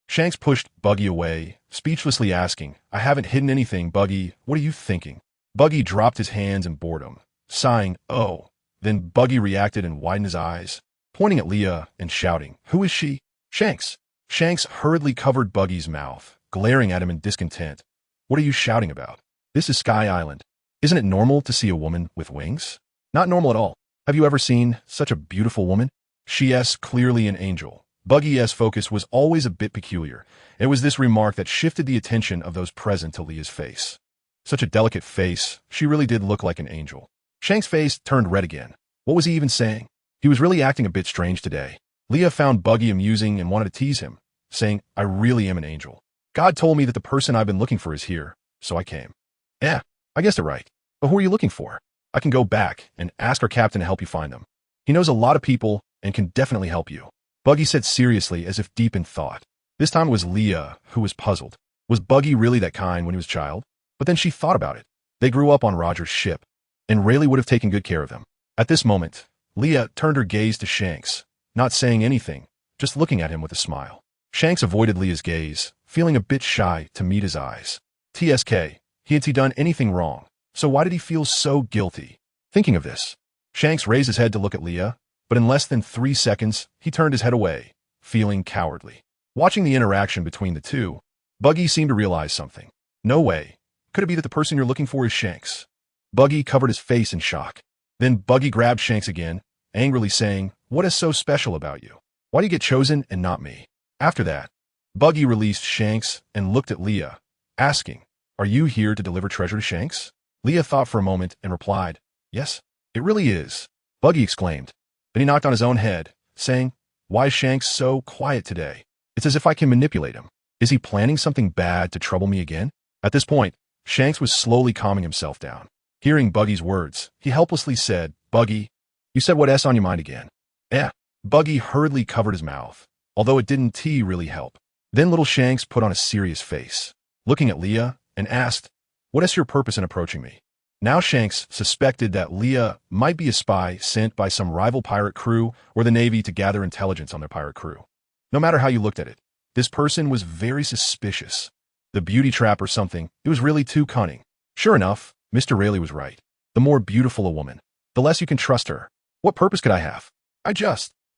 Speaker 1: Shanks pushed Buggy away, speechlessly asking, "I haven't hidden anything, Buggy, what are you thinking?" Buggy dropped his hands in boredom, sighing, "Oh." Then Buggy reacted and widened his eyes, pointing at Leah and shouting, "Who is she?" "Shanks." Shanks hurriedly covered Buggy's mouth, glaring at him in discontent. "What are you shouting about? This is Sky Island. Isn't it normal to see a woman with wings?" "Not normal at all. Have you ever seen such a beautiful woman?" She's clearly an angel. Buggy's focus was always a bit peculiar. It was this remark that shifted the attention of those present to Leah's face. Such a delicate face, she really did look like an angel. Shanks' face turned red again. What was he even saying? He was really acting a bit strange today. Leah found Buggy amusing and wanted to tease him, saying, "I really am an angel. God told me that the person I've been looking for is here, so I came." "Yeah, I guess they're right. But who are you looking for?" "I can go back and ask our captain to help you find them. He knows a lot of people and can definitely help you," Buggy said seriously as if deep in thought. This time it was Leah who was puzzled. Was Buggy really that kind when he was a child? But then she thought about it. They grew up on Roger's ship, and Rayleigh would have taken good care of them. At this moment, Leah turned her gaze to Shanks, not saying anything, just looking at him with a smile. Shanks avoided Leah's gaze, feeling a bit shy to meet his eyes. TSK, had he done anything wrong? So why did he feel so guilty? Thinking of this, Shanks raised his head to look at Leah, but in less than 3 seconds, he turned his head away, feeling cowardly. Watching the interaction between the two, Buggy seemed to realize something. No way. Could it be that the person you're looking for is Shanks? Buggy covered his face in shock. Then Buggy grabbed Shanks again, angrily saying, "What is so special about you? Why do you get chosen and not me?" After that, Buggy released Shanks and looked at Leah, asking, "Are you here to deliver treasure to Shanks?" Leah thought for a moment and replied, "Yes, it really is," Buggy exclaimed. Then he knocked on his own head, saying, "Why is Shanks so quiet today? It's as if I can manipulate him. Is he planning something bad to trouble me again?" At this point, Shanks was slowly calming himself down. Hearing Buggy's words, he helplessly said, "Buggy, you said what's on your mind again?" "Yeah." Buggy hurriedly covered his mouth, although it didn't really help. Then little Shanks put on a serious face, looking at Leah, and asked, "What is your purpose in approaching me?" Now Shanks suspected that Leah might be a spy sent by some rival pirate crew or the Navy to gather intelligence on their pirate crew. No matter how you looked at it, this person was very suspicious. The beauty trap or something, it was really too cunning. Sure enough, Mr. Rayleigh was right. The more beautiful a woman, the less you can trust her. What purpose could I have?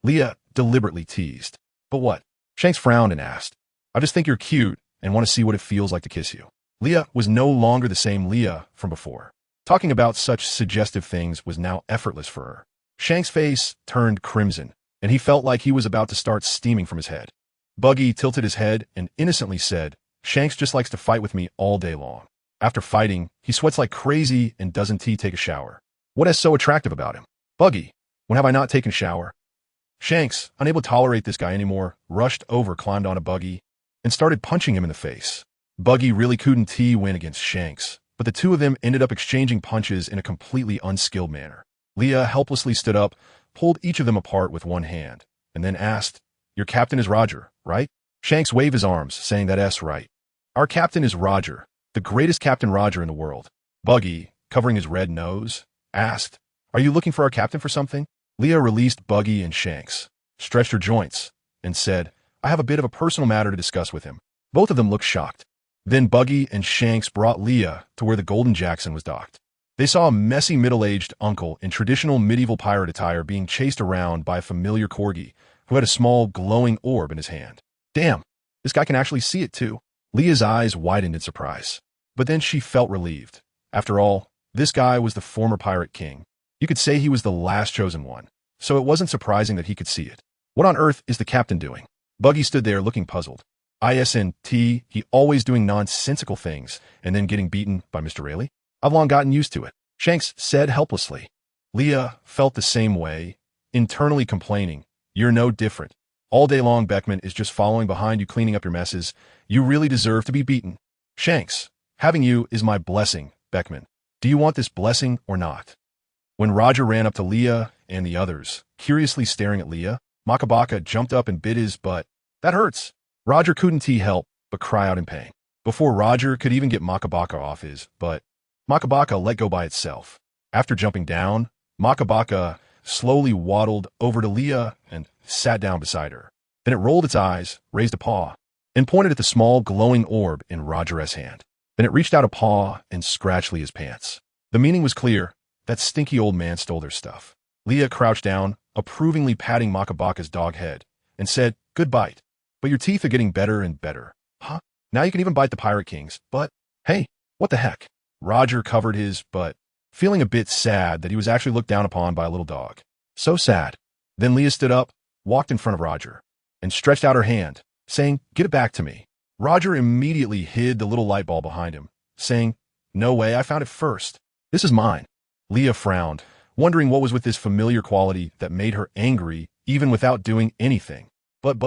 Speaker 1: Leah deliberately teased. But what? Shanks frowned and asked. I just think you're cute and want to see what it feels like to kiss you. Leah was no longer the same Leah from before. Talking about such suggestive things was now effortless for her. Shanks' face turned crimson, and he felt like he was about to start steaming from his head. Buggy tilted his head and innocently said, Shanks just likes to fight with me all day long. After fighting, he sweats like crazy and doesn't take a shower. What is so attractive about him? Buggy, when have I not taken a shower? Shanks, unable to tolerate this guy anymore, rushed over, climbed on a Buggy, and started punching him in the face. Buggy really couldn't win against Shanks, but the two of them ended up exchanging punches in a completely unskilled manner. Leah helplessly stood up, pulled each of them apart with one hand, and then asked, Your captain is Roger, right? Shanks waved his arms, saying that's right. Our captain is Roger, the greatest Captain Roger in the world. Buggy, covering his red nose, asked, Are you looking for our captain for something? Leah released Buggy and Shanks, stretched her joints, and said, I have a bit of a personal matter to discuss with him. Both of them looked shocked. Then Buggy and Shanks brought Leah to where the Golden Jackson was docked. They saw a messy middle-aged uncle in traditional medieval pirate attire being chased around by a familiar corgi who had a small glowing orb in his hand. Damn, this guy can actually see it too. Leah's eyes widened in surprise, but then she felt relieved. After all, this guy was the former pirate king. You could say he was the last chosen one, so it wasn't surprising that he could see it. What on earth is the captain doing? Buggy stood there looking puzzled. He always doing nonsensical things and then getting beaten by Mr. Rayleigh? I've long gotten used to it, Shanks said helplessly. Leah felt the same way, internally complaining, You're no different. All day long Beckman is just following behind you cleaning up your messes. You really deserve to be beaten. Shanks, having you is my blessing, Beckman. Do you want this blessing or not? When Roger ran up to Leah and the others, curiously staring at Leah, Makabaka jumped up and bit his butt. That hurts. Roger couldn't help but cry out in pain. Before Roger could even get Makabaka off his butt, Makabaka let go by itself. After jumping down, Makabaka slowly waddled over to Leah and sat down beside her. Then it rolled its eyes, raised a paw, and pointed at the small glowing orb in Roger's hand. Then it reached out a paw and scratched Leah's pants. The meaning was clear. That stinky old man stole their stuff. Leah crouched down, approvingly patting Makabaka's dog head, and said, Good bite. But your teeth are getting better and better. Huh? Now you can even bite the Pirate King's butt? Hey, what the heck? Roger covered his butt, feeling a bit sad that he was actually looked down upon by a little dog. So sad. Then Leah stood up, walked in front of Roger, and stretched out her hand, saying, Get it back to me. Roger immediately hid the little light ball behind him, saying, No way, I found it first. This is mine. Leah frowned, wondering what was with this familiar quality that made her angry even without doing anything. But,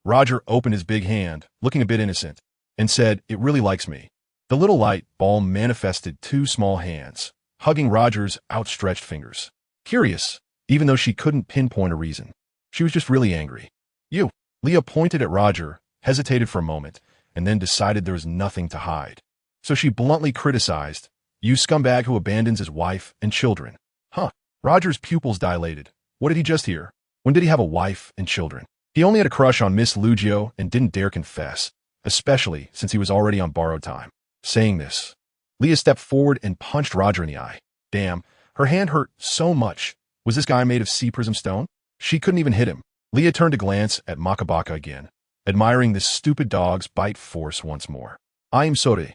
Speaker 1: Roger opened his big hand, looking a bit innocent, and said, It really likes me. The little light ball manifested two small hands, hugging Roger's outstretched fingers. Curious, even though she couldn't pinpoint a reason. She was just really angry. You. Leah pointed at Roger, hesitated for a moment, and then decided there was nothing to hide. So she bluntly criticized, You scumbag who abandons his wife and children. Huh. Roger's pupils dilated. What did he just hear? When did he have a wife and children? He only had a crush on Miss Lugio and didn't dare confess, especially since he was already on borrowed time. Saying this, Leah stepped forward and punched Roger in the eye. Damn, her hand hurt so much. Was this guy made of sea prism stone? She couldn't even hit him. Leah turned to glance at Makabaka again, admiring this stupid dog's bite force once more. I am sorry.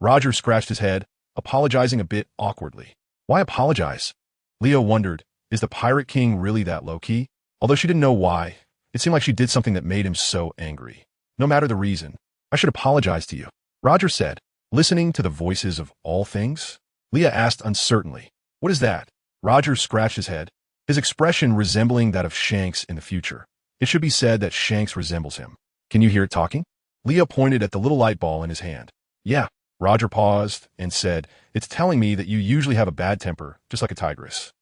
Speaker 1: Roger scratched his head, apologizing a bit awkwardly. Why apologize? Leah wondered, is the Pirate King really that low-key? Although she didn't know why, it seemed like she did something that made him so angry. No matter the reason, I should apologize to you, Roger said, listening to the voices of all things. Leah asked uncertainly, What is that? Roger scratched his head, his expression resembling that of Shanks in the future. It should be said that Shanks resembles him. Can you hear it talking? Leah pointed at the little light ball in his hand. Yeah. Roger paused and said, It's telling me that you usually have a bad temper, just like a tigress.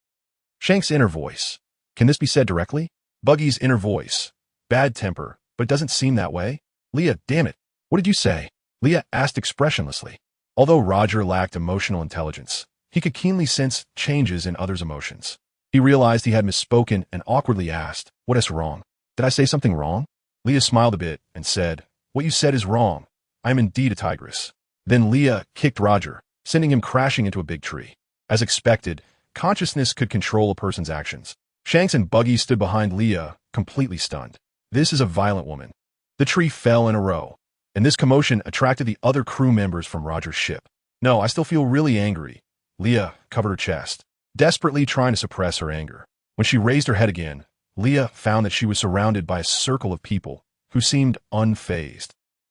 Speaker 1: Shanks' inner voice. Can this be said directly? Buggy's inner voice. Bad temper, but it doesn't seem that way. Leah, damn it. What did you say? Leah asked expressionlessly. Although Roger lacked emotional intelligence, He could keenly sense changes in others' emotions. He realized he had misspoken and awkwardly asked, "What is wrong? Did I say something wrong?" Leah smiled a bit and said, "What you said is wrong. I am indeed a tigress." Then Leah kicked Roger, sending him crashing into a big tree. As expected, consciousness could control a person's actions. Shanks and Buggy stood behind Leah, completely stunned. This is a violent woman. The tree fell in a row, and this commotion attracted the other crew members from Roger's ship. "No, I still feel really angry." Leah covered her chest, desperately trying to suppress her anger. When she raised her head again, Leah found that she was surrounded by a circle of people who seemed unfazed,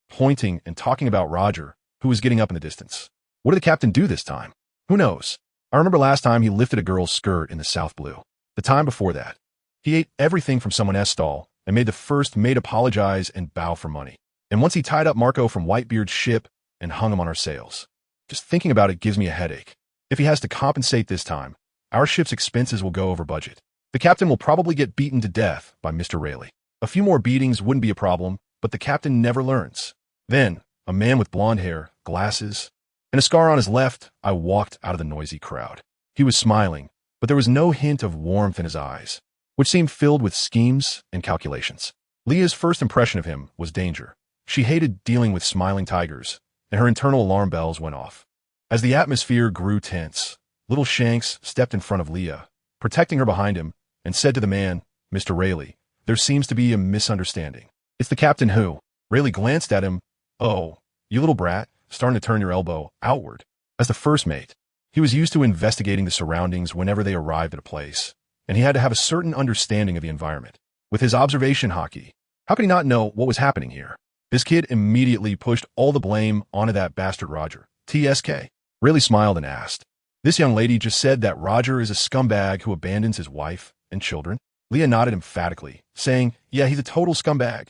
Speaker 1: pointing and talking about Roger, who was getting up in the distance. What did the captain do this time? Who knows? I remember last time he lifted a girl's skirt in the South Blue. The time before that, he ate everything from someone else's stall and made the first maid apologize and bow for money. And once he tied up Marco from Whitebeard's ship and hung him on our sails. Just thinking about it gives me a headache. If he has to compensate this time, our ship's expenses will go over budget. The captain will probably get beaten to death by Mr. Rayleigh. A few more beatings wouldn't be a problem, but the captain never learns. Then, a man with blonde hair, glasses, and a scar on his left, I walked out of the noisy crowd. He was smiling, but there was no hint of warmth in his eyes, which seemed filled with schemes and calculations. Leah's first impression of him was danger. She hated dealing with smiling tigers, and her internal alarm bells went off. As the atmosphere grew tense, little Shanks stepped in front of Leah, protecting her behind him, and said to the man, "Mr. Rayleigh, there seems to be a misunderstanding." "It's the captain who?" Rayleigh glanced at him. "Oh, you little brat, starting to turn your elbow outward." As the first mate, he was used to investigating the surroundings whenever they arrived at a place, and he had to have a certain understanding of the environment. With his observation hockey, how could he not know what was happening here? This kid immediately pushed all the blame onto that bastard Roger. TSK. Rayleigh smiled and asked, "This young lady just said that Roger is a scumbag who abandons his wife and children?" Leah nodded emphatically, saying, "Yeah, he's a total scumbag."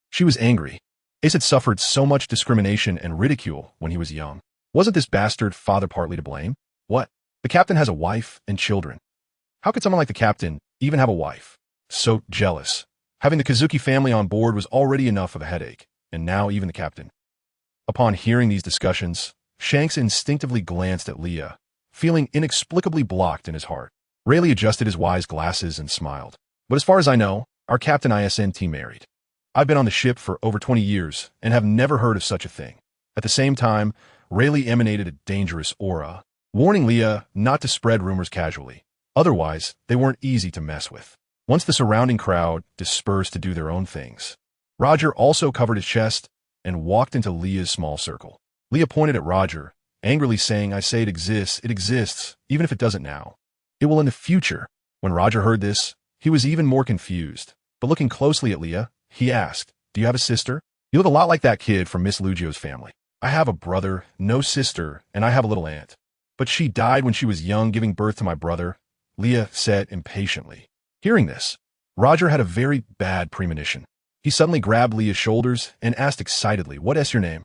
Speaker 1: She was angry. Ace had suffered so much discrimination and ridicule when he was young. Wasn't this bastard father partly to blame? What? The captain has a wife and children. How could someone like the captain even have a wife? So jealous. Having the Kazuki family on board was already enough of a headache, and now even the captain. Upon hearing these discussions, Shanks instinctively glanced at Leah, feeling inexplicably blocked in his heart. Rayleigh adjusted his wise glasses and smiled. "But as far as I know, our Captain ISNT married. I've been on the ship for over 20 years and have never heard of such a thing." At the same time, Rayleigh emanated a dangerous aura, warning Leah not to spread rumors casually. Otherwise, they weren't easy to mess with. Once the surrounding crowd dispersed to do their own things, Roger also covered his chest and walked into Leah's small circle. Leah pointed at Roger, angrily saying, "I say it exists, even if it doesn't now. It will in the future." When Roger heard this, he was even more confused, but looking closely at Leah, he asked, "Do you have a sister? You look a lot like that kid from Miss Lugio's family." "I have a brother, no sister, and I have a little aunt. But she died when she was young, giving birth to my brother," Leah said impatiently. Hearing this, Roger had a very bad premonition. He suddenly grabbed Leah's shoulders and asked excitedly, "What is your name?"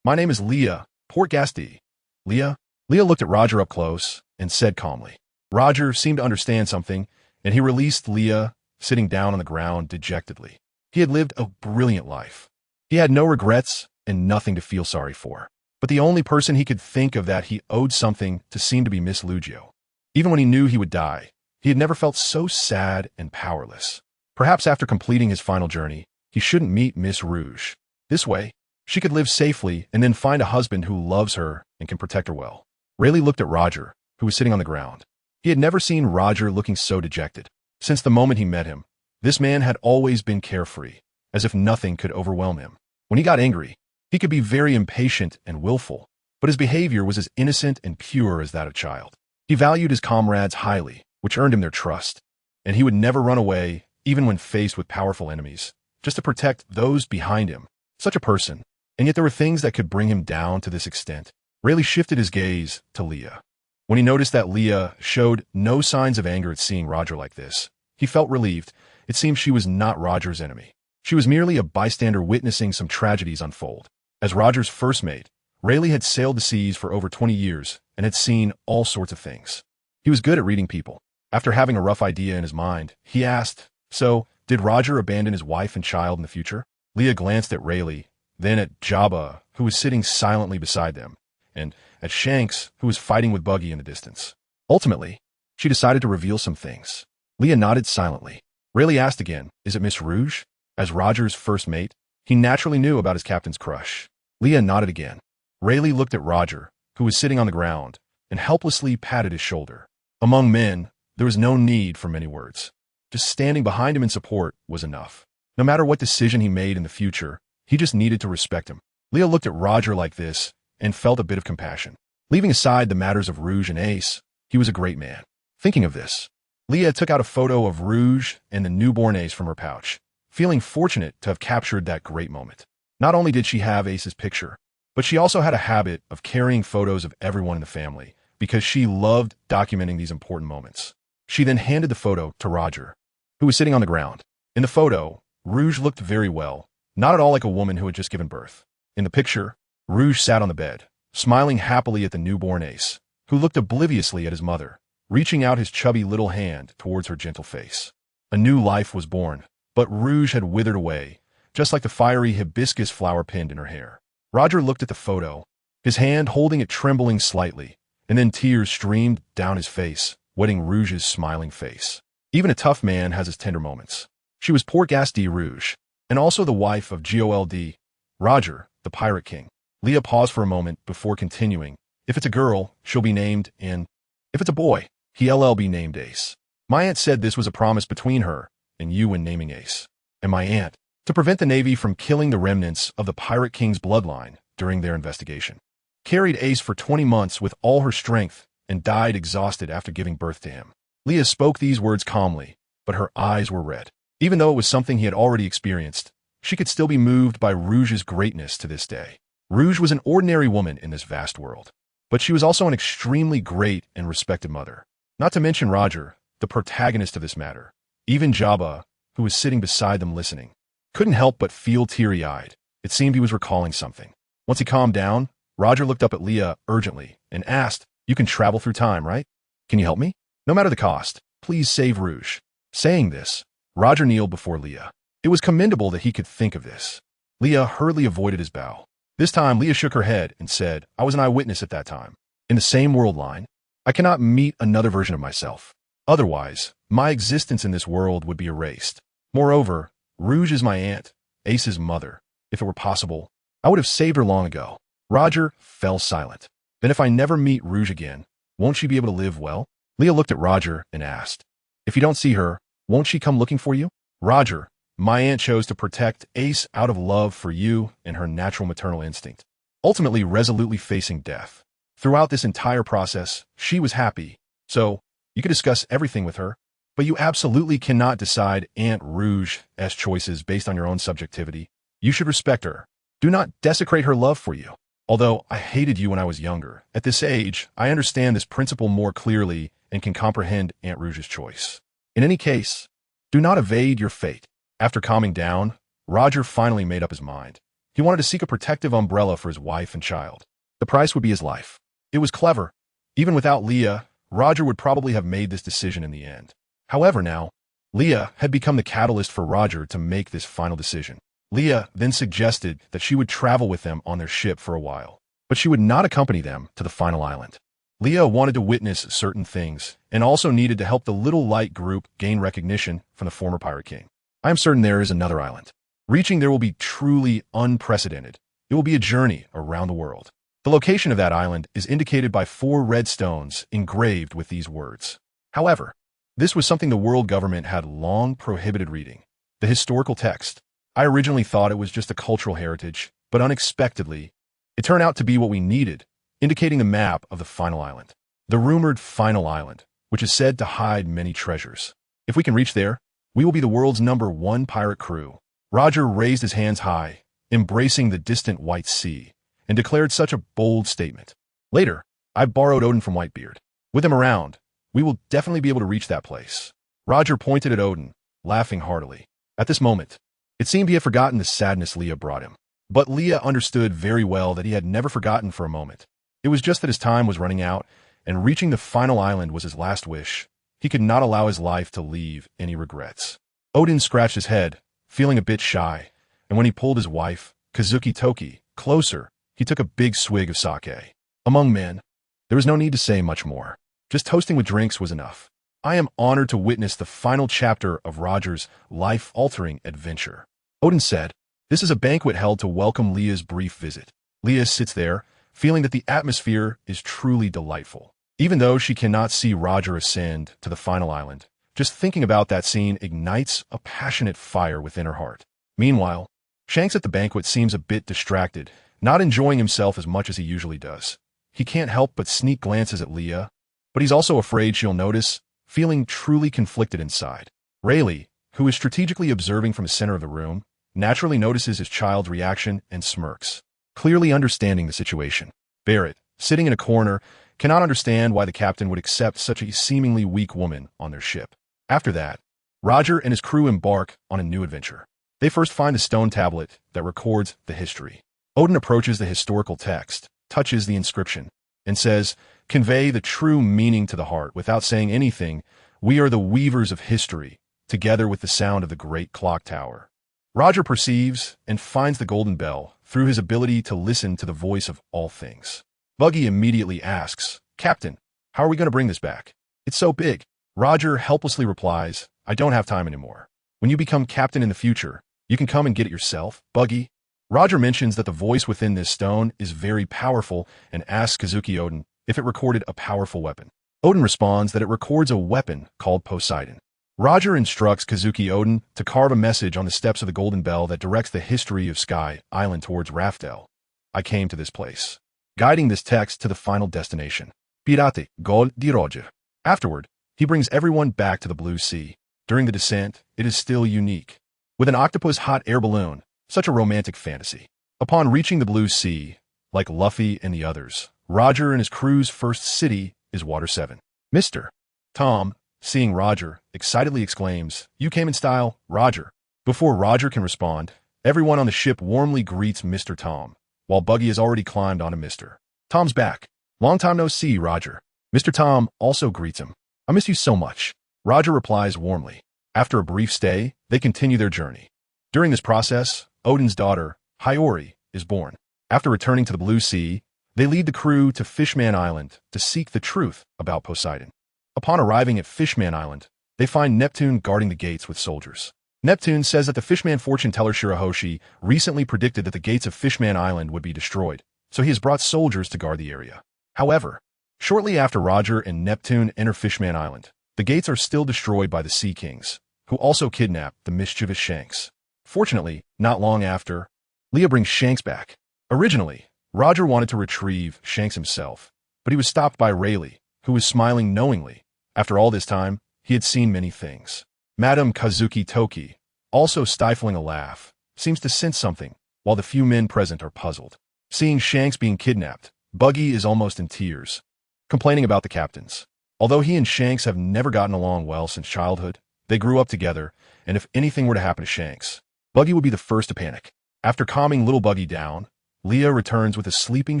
Speaker 1: "My name is Leah, Portgasti." "Leah?" Leah looked at Roger up close and said calmly. Roger seemed to understand something, and he released Leah, sitting down on the ground dejectedly. He had lived a brilliant life. He had no regrets and nothing to feel sorry for. But the only person he could think of that he owed something to seemed to be Miss Lugio. Even when he knew he would die, he had never felt so sad and powerless. Perhaps after completing his final journey, he shouldn't meet Miss Rouge. This way, she could live safely and then find a husband who loves her and can protect her well. Rayleigh looked at Roger, who was sitting on the ground. He had never seen Roger looking so dejected. Since the moment he met him, this man had always been carefree, as if nothing could overwhelm him. When he got angry, he could be very impatient and willful, but his behavior was as innocent and pure as that of a child. He valued his comrades highly, which earned him their trust, and he would never run away, even when faced with powerful enemies, just to protect those behind him. Such a person, and yet there were things that could bring him down to this extent. Rayleigh shifted his gaze to Leah. When he noticed that Leah showed no signs of anger at seeing Roger like this, he felt relieved. It seemed she was not Roger's enemy. She was merely a bystander witnessing some tragedies unfold. As Roger's first mate, Rayleigh had sailed the seas for over 20 years and had seen all sorts of things. He was good at reading people. After having a rough idea in his mind, he asked, "So, did Roger abandon his wife and child in the future?" Leah glanced at Rayleigh, then at Jabba, who was sitting silently beside them, and at Shanks, who was fighting with Buggy in the distance. Ultimately, she decided to reveal some things. Leah nodded silently. Rayleigh asked again, "Is it Miss Rouge?" As Roger's first mate, he naturally knew about his captain's crush. Leah nodded again. Rayleigh looked at Roger, who was sitting on the ground, and helplessly patted his shoulder. Among men, there was no need for many words. Just standing behind him in support was enough. No matter what decision he made in the future, he just needed to respect him. Leah looked at Roger like this and felt a bit of compassion. Leaving aside the matters of Rouge and Ace, he was a great man. Thinking of this, Leah took out a photo of Rouge and the newborn Ace from her pouch, feeling fortunate to have captured that great moment. Not only did she have Ace's picture, but she also had a habit of carrying photos of everyone in the family because she loved documenting these important moments. She then handed the photo to Roger, who was sitting on the ground. In the photo, Rouge looked very well, not at all like a woman who had just given birth. In the picture, Rouge sat on the bed, smiling happily at the newborn Ace, who looked obliviously at his mother, reaching out his chubby little hand towards her gentle face. A new life was born, but Rouge had withered away, just like the fiery hibiscus flower pinned in her hair. Roger looked at the photo, his hand holding it trembling slightly, and then tears streamed down his face, wetting Rouge's smiling face. Even a tough man has his tender moments. She was Protagonistwith Rouge, and also the wife of HuangYuan, Roger, the Pirate King. Leah paused for a moment before continuing. If it's a girl, she'll be named In. If it's a boy, he'll be named Ace. My aunt said this was a promise between her and you when naming Ace. And my aunt, to prevent the Navy from killing the remnants of the Pirate King's bloodline during their investigation, carried Ace for 20 months with all her strength and died exhausted after giving birth to him. Leah spoke these words calmly, but her eyes were red. Even though it was something he had already experienced, she could still be moved by Rouge's greatness to this day. Rouge was an ordinary woman in this vast world, but she was also an extremely great and respected mother. Not to mention Roger, the protagonist of this matter. Even Jabba, who was sitting beside them listening, couldn't help but feel teary-eyed. It seemed he was recalling something. Once he calmed down, Roger looked up at Leah urgently and asked, "You can travel through time, right? Can you help me? No matter the cost, please save Rouge." Saying this, Roger kneeled before Leah. It was commendable that he could think of this. Leah hurriedly avoided his bow. This time, Leah shook her head and said, "I was an eyewitness at that time. In the same world line, I cannot meet another version of myself. Otherwise, my existence in this world would be erased. Moreover, Rouge is my aunt, Ace's mother. If it were possible, I would have saved her long ago." Roger fell silent. "Then if I never meet Rouge again, won't she be able to live well?" Leah looked at Roger and asked, "If you don't see her, won't she come looking for you?" "Roger, my aunt chose to protect Ace out of love for you and her natural maternal instinct, ultimately resolutely facing death. Throughout this entire process, she was happy, so you could discuss everything with her, but you absolutely cannot decide Aunt Rouge's choices based on your own subjectivity. You should respect her. Do not desecrate her love for you. Although I hated you when I was younger, at this age, I understand this principle more clearly and can comprehend Aunt Rouge's choice. In any case, do not evade your fate." After calming down, Roger finally made up his mind. He wanted to seek a protective umbrella for his wife and child. The price would be his life. It was clever. Even without Leah, Roger would probably have made this decision in the end. However now, Leah had become the catalyst for Roger to make this final decision. Leah then suggested that she would travel with them on their ship for a while, but she would not accompany them to the final island. Leah wanted to witness certain things and also needed to help the little light group gain recognition from the former Pirate King. I am certain there is another island. Reaching there will be truly unprecedented. It will be a journey around the world. The location of that island is indicated by 4 red stones engraved with these words. However, this was something the world government had long prohibited reading. The historical text. I originally thought it was just a cultural heritage, but unexpectedly, it turned out to be what we needed, indicating the map of the final island. The rumored final island, which is said to hide many treasures. If we can reach there, we will be the world's #1 pirate crew. Roger raised his hands high, embracing the distant white sea, and declared such a bold statement. Later, I borrowed Odin from Whitebeard. With him around, we will definitely be able to reach that place. Roger pointed at Odin, laughing heartily. At this moment, it seemed he had forgotten the sadness Leah brought him. But Leah understood very well that he had never forgotten for a moment. It was just that his time was running out, and reaching the final island was his last wish. He could not allow his life to leave any regrets. Odin scratched his head, feeling a bit shy, and when he pulled his wife, Kazuki Toki, closer, he took a big swig of sake. A Among men, there was no need to say much more. Just toasting with drinks was enough. I am honored to witness the final chapter of Roger's life-altering adventure. Odin said, "This is a banquet held to welcome Leah's brief visit." Leah sits there, feeling that the atmosphere is truly delightful. Even though she cannot see Roger ascend to the final island, just thinking about that scene ignites a passionate fire within her heart. Meanwhile, Shanks at the banquet seems a bit distracted, not enjoying himself as much as he usually does. He can't help but sneak glances at Leah, but he's also afraid she'll notice, feeling truly conflicted inside. Rayleigh, who is strategically observing from the center of the room, naturally notices his child's reaction and smirks, clearly understanding the situation. Barrett, sitting in a corner, cannot understand why the captain would accept such a seemingly weak woman on their ship. After that, Roger and his crew embark on a new adventure. They first find the stone tablet that records the history. Odin approaches the historical text, touches the inscription, and says, "Convey the true meaning to the heart." Without saying anything, "We are the weavers of history," together with the sound of the great clock tower. Roger perceives and finds the golden bell through his ability to listen to the voice of all things. Buggy immediately asks, "Captain, how are we going to bring this back? It's so big." Roger helplessly replies, "I don't have time anymore. When you become captain in the future, you can come and get it yourself, Buggy." Roger mentions that the voice within this stone is very powerful and asks Kazuki Odin if it recorded a powerful weapon. Odin responds that it records a weapon called Poseidon. Roger instructs Kazuki Odin to carve a message on the steps of the golden bell that directs the history of Sky Island towards Raftel. "I came to this place," guiding this text to the final destination. Pirate Gol di Roger. Afterward, he brings everyone back to the Blue Sea. During the descent, it is still unique. With an octopus hot air balloon, such a romantic fantasy. Upon reaching the Blue Sea, like Luffy and the others, Roger and his crew's first city is Water 7. Mr. Tom, seeing Roger, excitedly exclaims, "You came in style, Roger." Before Roger can respond, everyone on the ship warmly greets Mr. Tom, while Buggy has already climbed onto Mr. Tom's back. "Long time no see, Roger." Mr. Tom also greets him. "I miss you so much." Roger replies warmly. After a brief stay, they continue their journey. During this process, Odin's daughter, Hiyori, is born. After returning to the Blue Sea, they lead the crew to Fishman Island to seek the truth about Poseidon. Upon arriving at Fishman Island, they find Neptune guarding the gates with soldiers. Neptune says that the Fishman fortune teller Shirahoshi recently predicted that the gates of Fishman Island would be destroyed, so he has brought soldiers to guard the area. However, shortly after Roger and Neptune enter Fishman Island, the gates are still destroyed by the Sea Kings, who also kidnap the mischievous Shanks. Fortunately, not long after, Leah brings Shanks back. Originally, Roger wanted to retrieve Shanks himself, but he was stopped by Rayleigh, who was smiling knowingly. After all this time, he had seen many things. Madame Kazuki Toki, also stifling a laugh, seems to sense something, while the few men present are puzzled. Seeing Shanks being kidnapped, Buggy is almost in tears, complaining about the captains. Although he and Shanks have never gotten along well since childhood, they grew up together, and if anything were to happen to Shanks, Buggy would be the first to panic. After calming little Buggy down, Leah returns with a sleeping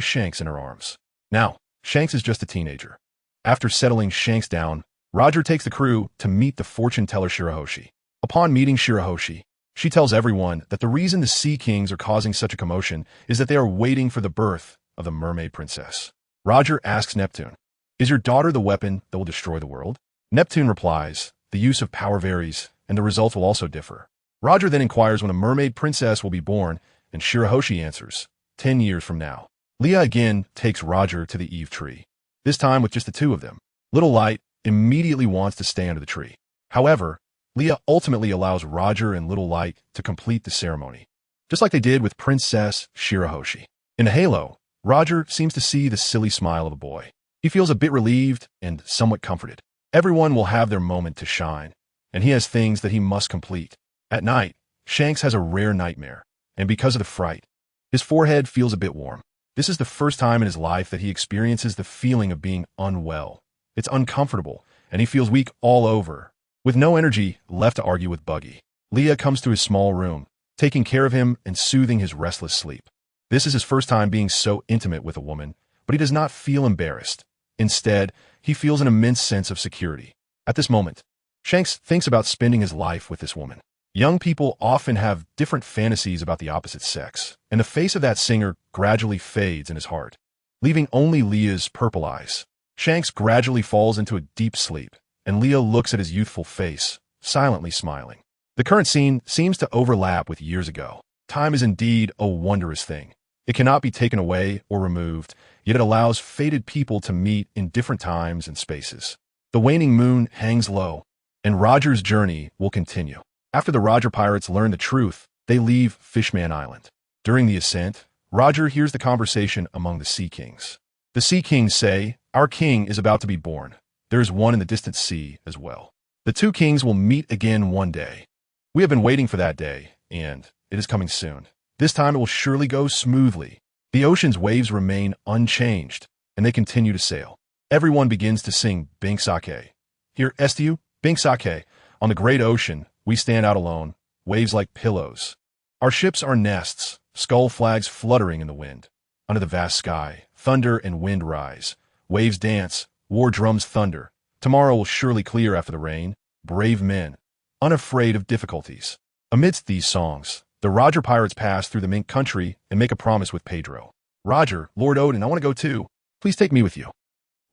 Speaker 1: Shanks in her arms. Now, Shanks is just a teenager. After settling Shanks down, Roger takes the crew to meet the fortune teller Shirahoshi. Upon meeting Shirahoshi, she tells everyone that the reason the Sea Kings are causing such a commotion is that they are waiting for the birth of the mermaid princess. Roger asks Neptune, "Is your daughter the weapon that will destroy the world?" Neptune replies, "The use of power varies, and the results will also differ." Roger then inquires when a mermaid princess will be born, and Shirahoshi answers, 10 years from now. Leah again takes Roger to the Eve tree, this time with just the two of them. Little Light immediately wants to stay under the tree. However, Leah ultimately allows Roger and Little Light to complete the ceremony, just like they did with Princess Shirahoshi. In the halo, Roger seems to see the silly smile of a boy. He feels a bit relieved and somewhat comforted. Everyone will have their moment to shine, and he has things that he must complete. At night, Shanks has a rare nightmare, and because of the fright, his forehead feels a bit warm. This is the first time in his life that he experiences the feeling of being unwell. It's uncomfortable, and he feels weak all over. With no energy left to argue with Buggy, Leah comes to his small room, taking care of him and soothing his restless sleep. This is his first time being so intimate with a woman, but he does not feel embarrassed. Instead, he feels an immense sense of security. At this moment, Shanks thinks about spending his life with this woman. Young people often have different fantasies about the opposite sex, and the face of that singer gradually fades in his heart. leaving only Leah's purple eyes. Shanks gradually falls into a deep sleep, and Leah looks at his youthful face, silently smiling. The current scene seems to overlap with years ago. Time is indeed a wondrous thing. It cannot be taken away or removed, yet it allows fated people to meet in different times and spaces. The waning moon hangs low, and Roger's journey will continue. After the Roger pirates learn the truth, they leave Fishman Island. During the ascent, Roger hears the conversation among the Sea Kings. The Sea Kings say, "Our king is about to be born. There is one in the distant sea as well. The two kings will meet again one day. We have been waiting for that day, and it is coming soon. This time it will surely go smoothly." The ocean's waves remain unchanged, and they continue to sail. Everyone begins to sing Bing Sake. Here, Estu, Bing Sake. On the great ocean, we stand out alone, waves like pillows. Our ships are nests, skull flags fluttering in the wind. Under the vast sky, thunder and wind rise. Waves dance, war drums thunder. Tomorrow will surely clear after the rain. Brave men, unafraid of difficulties. Amidst these songs, the Roger pirates pass through the Mink country and make a promise with Pedro. "Roger, Lord Odin, I want to go too. Please take me with you."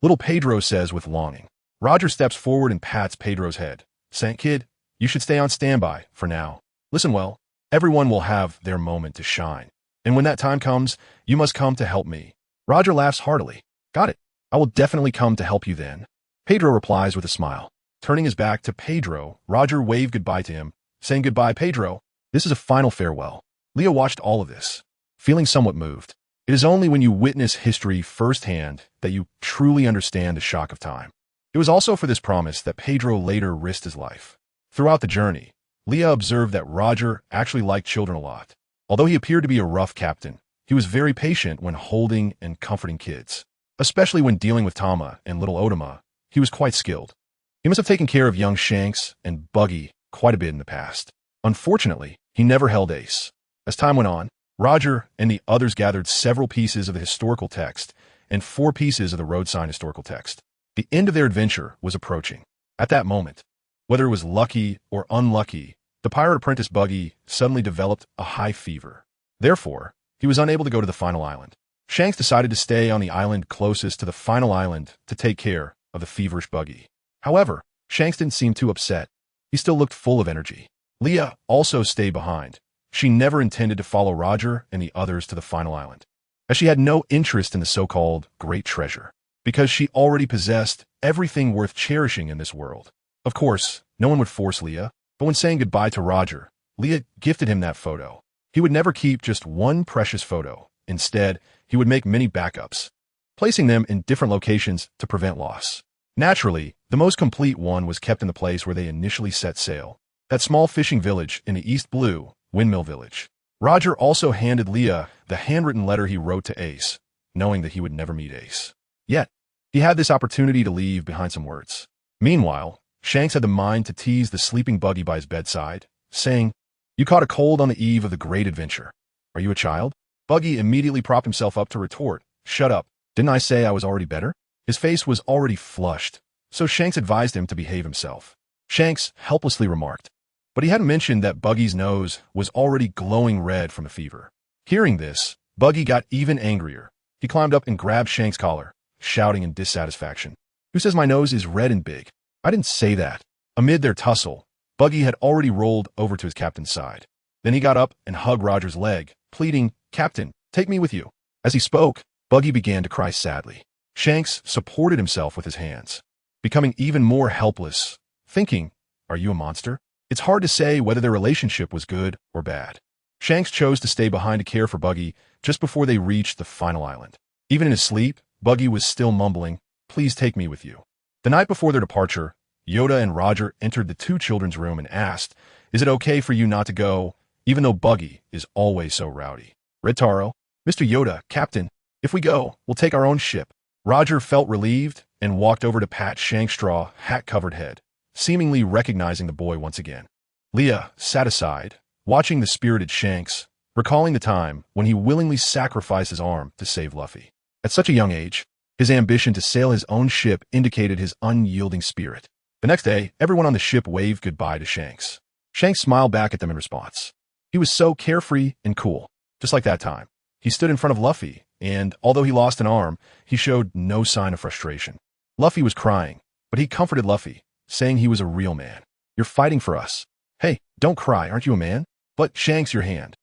Speaker 1: Little Pedro says with longing. Roger steps forward and pats Pedro's head. "Saint Kid, you should stay on standby for now. Listen well, everyone will have their moment to shine. And when that time comes, you must come to help me." Roger laughs heartily. "Got it. I will definitely come to help you then." Pedro replies with a smile. Turning his back to Pedro, Roger waved goodbye to him, saying, "Goodbye, Pedro. This is a final farewell." Leah watched all of this, feeling somewhat moved. It is only when you witness history firsthand that you truly understand the shock of time. It was also for this promise that Pedro later risked his life. Throughout the journey, Leah observed that Roger actually liked children a lot. Although he appeared to be a rough captain, he was very patient when holding and comforting kids. Especially when dealing with Tama and little Odama, he was quite skilled. He must have taken care of young Shanks and Buggy quite a bit in the past. Unfortunately, he never held Ace. As time went on, Roger and the others gathered several pieces of the historical text and 4 pieces of the road sign historical text. The end of their adventure was approaching. At that moment, whether it was lucky or unlucky, the pirate apprentice Buggy suddenly developed a high fever. Therefore, he was unable to go to the final island. Shanks decided to stay on the island closest to the final island to take care of the feverish Buggy. However, Shanks didn't seem too upset. He still looked full of energy. Leah also stayed behind. She never intended to follow Roger and the others to the final island, as she had no interest in the so-called great treasure, because she already possessed everything worth cherishing in this world. Of course, no one would force Leah, but when saying goodbye to Roger, Leah gifted him that photo. He would never keep just one precious photo. Instead, he would make many backups, placing them in different locations to prevent loss. Naturally, the most complete one was kept in the place where they initially set sail, that small fishing village in the East Blue, Windmill Village. Roger also handed Leah the handwritten letter he wrote to Ace, knowing that he would never meet Ace. Yet, he had this opportunity to leave behind some words. Meanwhile, Shanks had the mind to tease the sleeping Buggy by his bedside, saying, "You caught a cold on the eve of the great adventure. Are you a child?" Buggy immediately propped himself up to retort, "Shut up. Didn't I say I was already better?" His face was already flushed, so Shanks advised him to behave himself. Shanks helplessly remarked, but he hadn't mentioned that Buggy's nose was already glowing red from the fever. Hearing this, Buggy got even angrier. He climbed up and grabbed Shanks' collar, shouting in dissatisfaction, "Who says my nose is red and big? I didn't say that." Amid their tussle, Buggy had already rolled over to his captain's side. Then he got up and hugged Roger's leg, pleading, "Captain, take me with you." As he spoke, Buggy began to cry sadly. Shanks supported himself with his hands, becoming even more helpless, thinking, "Are you a monster?" It's hard to say whether their relationship was good or bad. Shanks chose to stay behind to care for Buggy just before they reached the final island. Even in his sleep, Buggy was still mumbling, "Please take me with you." The night before their departure, Yoda and Roger entered the 2 children's room and asked, "Is it okay for you not to go, even though Buggy is always so rowdy?" Red Taro, "Mr. Yoda, Captain, if we go, we'll take our own ship." Roger felt relieved and walked over to pat Shanks' straw, hat-covered head, seemingly recognizing the boy once again. Leah sat aside, watching the spirited Shanks, recalling the time when he willingly sacrificed his arm to save Luffy. At such a young age, his ambition to sail his own ship indicated his unyielding spirit. The next day, everyone on the ship waved goodbye to Shanks. Shanks smiled back at them in response. He was so carefree and cool. Just like that time, he stood in front of Luffy and although he lost an arm, he showed no sign of frustration. Luffy was crying, but he comforted Luffy, saying he was a real man. "You're fighting for us. Hey, don't cry, aren't you a man? But Shanks, your hand.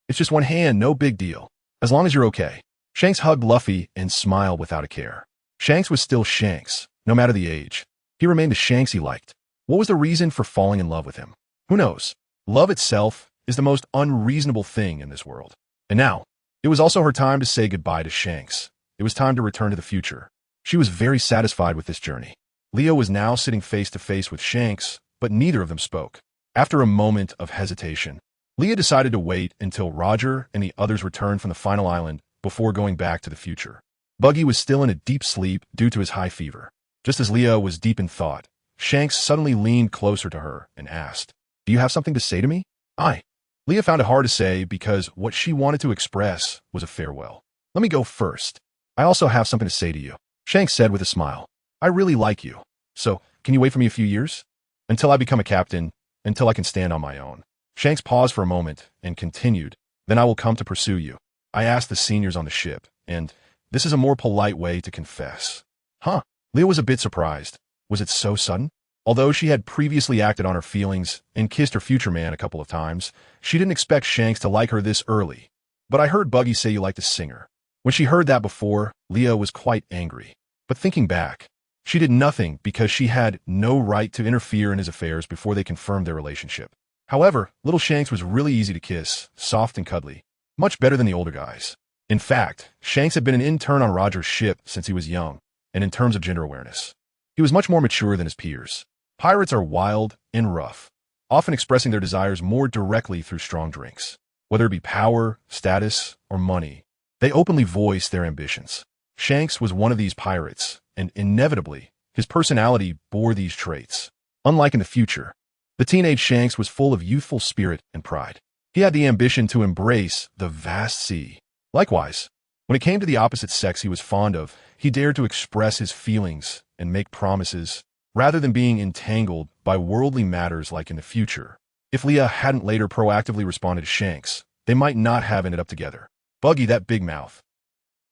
Speaker 1: It's just one hand, no big deal. As long as you're okay." Shanks hugged Luffy and smiled without a care. Shanks was still Shanks, no matter the age. He remained the Shanks he liked. What was the reason for falling in love with him? Who knows? Love itself is the most unreasonable thing in this world. And now, it was also her time to say goodbye to Shanks. It was time to return to the future. She was very satisfied with this journey. Leo was now sitting face to face with Shanks, but neither of them spoke. After a moment of hesitation, Leah decided to wait until Roger and the others returned from the final island before going back to the future. Buggy was still in a deep sleep due to his high fever. Just as Leah was deep in thought, Shanks suddenly leaned closer to her and asked, "Do you have something to say to me?" Leah found it hard to say because what she wanted to express was a farewell. "Let me go first. I also have something to say to you," Shanks said with a smile. "I really like you. So, can you wait for me a few years? Until I become a captain, until I can stand on my own." Shanks paused for a moment and continued, "Then I will come to pursue you. I asked the seniors on the ship, and this is a more polite way to confess." Huh? Leah was a bit surprised. Was it so sudden? Although she had previously acted on her feelings and kissed her future man a couple of times, she didn't expect Shanks to like her this early. "But I heard Buggy say you like to sing her." When she heard that before, Leah was quite angry. But thinking back, she did nothing because she had no right to interfere in his affairs before they confirmed their relationship. However, little Shanks was really easy to kiss, soft and cuddly, much better than the older guys. In fact, Shanks had been an intern on Roger's ship since he was young, and in terms of gender awareness, he was much more mature than his peers. Pirates are wild and rough, often expressing their desires more directly through strong drinks. Whether it be power, status, or money, they openly voice their ambitions. Shanks was one of these pirates, and inevitably, his personality bore these traits. Unlike in the future, the teenage Shanks was full of youthful spirit and pride. He had the ambition to embrace the vast sea. Likewise, when it came to the opposite sex he was fond of, he dared to express his feelings and make promises, rather than being entangled by worldly matters like in the future. If Leah hadn't later proactively responded to Shanks, they might not have ended up together. Buggy, that big mouth.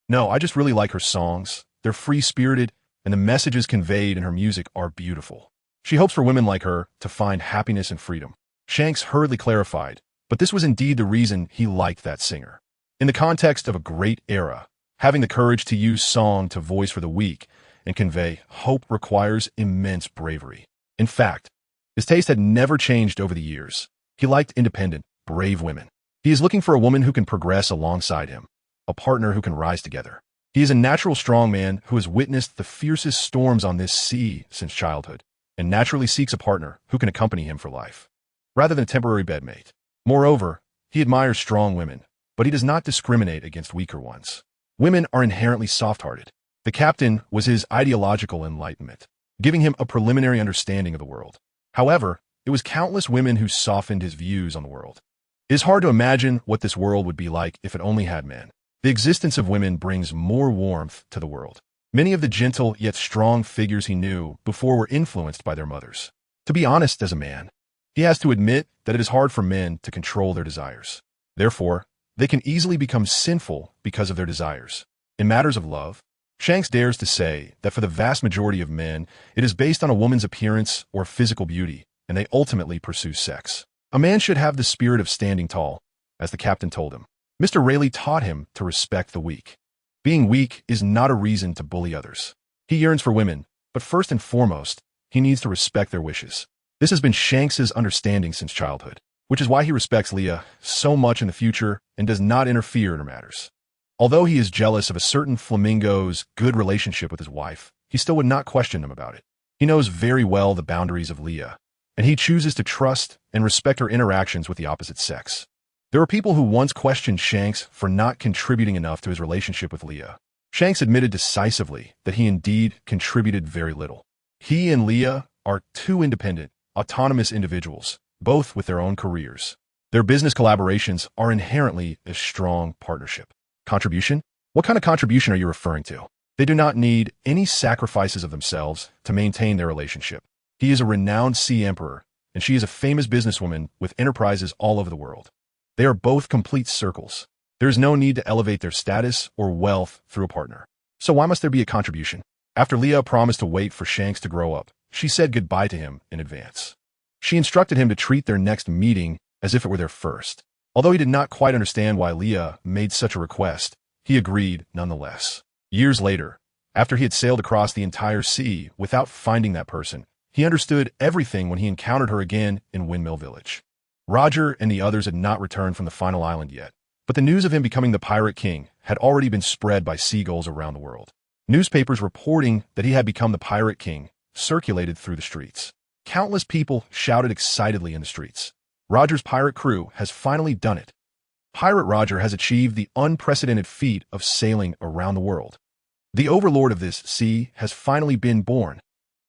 Speaker 1: "No, I just really like her songs. They're free-spirited, and the messages conveyed in her music are beautiful. She hopes for women like her to find happiness and freedom." Shanks hurriedly clarified, but this was indeed the reason he liked that singer. In the context of a great era, having the courage to use song to voice for the weak and convey hope requires immense bravery. In fact, his taste had never changed over the years. He liked independent, brave women. He is looking for a woman who can progress alongside him, a partner who can rise together. He is a natural strong man who has witnessed the fiercest storms on this sea since childhood, and naturally seeks a partner who can accompany him for life, rather than a temporary bedmate. Moreover, he admires strong women, but he does not discriminate against weaker ones. Women are inherently soft-hearted. The captain was his ideological enlightenment, giving him a preliminary understanding of the world. However, it was countless women who softened his views on the world. It is hard to imagine what this world would be like if it only had men. The existence of women brings more warmth to the world. Many of the gentle yet strong figures he knew before were influenced by their mothers. To be honest as a man, he has to admit that it is hard for men to control their desires. Therefore, they can easily become sinful because of their desires. In matters of love, Shanks dares to say that for the vast majority of men, it is based on a woman's appearance or physical beauty, and they ultimately pursue sex. A man should have the spirit of standing tall, as the captain told him. Mr. Rayleigh taught him to respect the weak. Being weak is not a reason to bully others. He yearns for women, but first and foremost, he needs to respect their wishes. This has been Shanks's understanding since childhood, which is why he respects Leah so much in the future and does not interfere in her matters. Although he is jealous of a certain flamingo's good relationship with his wife, he still would not question him about it. He knows very well the boundaries of Leah, and he chooses to trust and respect her interactions with the opposite sex. There are people who once questioned Shanks for not contributing enough to his relationship with Leah. Shanks admitted decisively that he indeed contributed very little. He and Leah are two independent, autonomous individuals, both with their own careers. Their business collaborations are inherently a strong partnership. Contribution? What kind of contribution are you referring to? They do not need any sacrifices of themselves to maintain their relationship. He is a renowned sea emperor, and she is a famous businesswoman with enterprises all over the world. They are both complete circles. There is no need to elevate their status or wealth through a partner. So why must there be a contribution? After Leah promised to wait for Shanks to grow up, she said goodbye to him in advance. She instructed him to treat their next meeting as if it were their first. Although he did not quite understand why Leah made such a request, he agreed nonetheless. Years later, after he had sailed across the entire sea without finding that person, he understood everything when he encountered her again in Windmill Village. Roger and the others had not returned from the final island yet, but the news of him becoming the Pirate King had already been spread by seagulls around the world. Newspapers reporting that he had become the Pirate King circulated through the streets. Countless people shouted excitedly in the streets. Roger's pirate crew has finally done it. Pirate Roger has achieved the unprecedented feat of sailing around the world. The overlord of this sea has finally been born.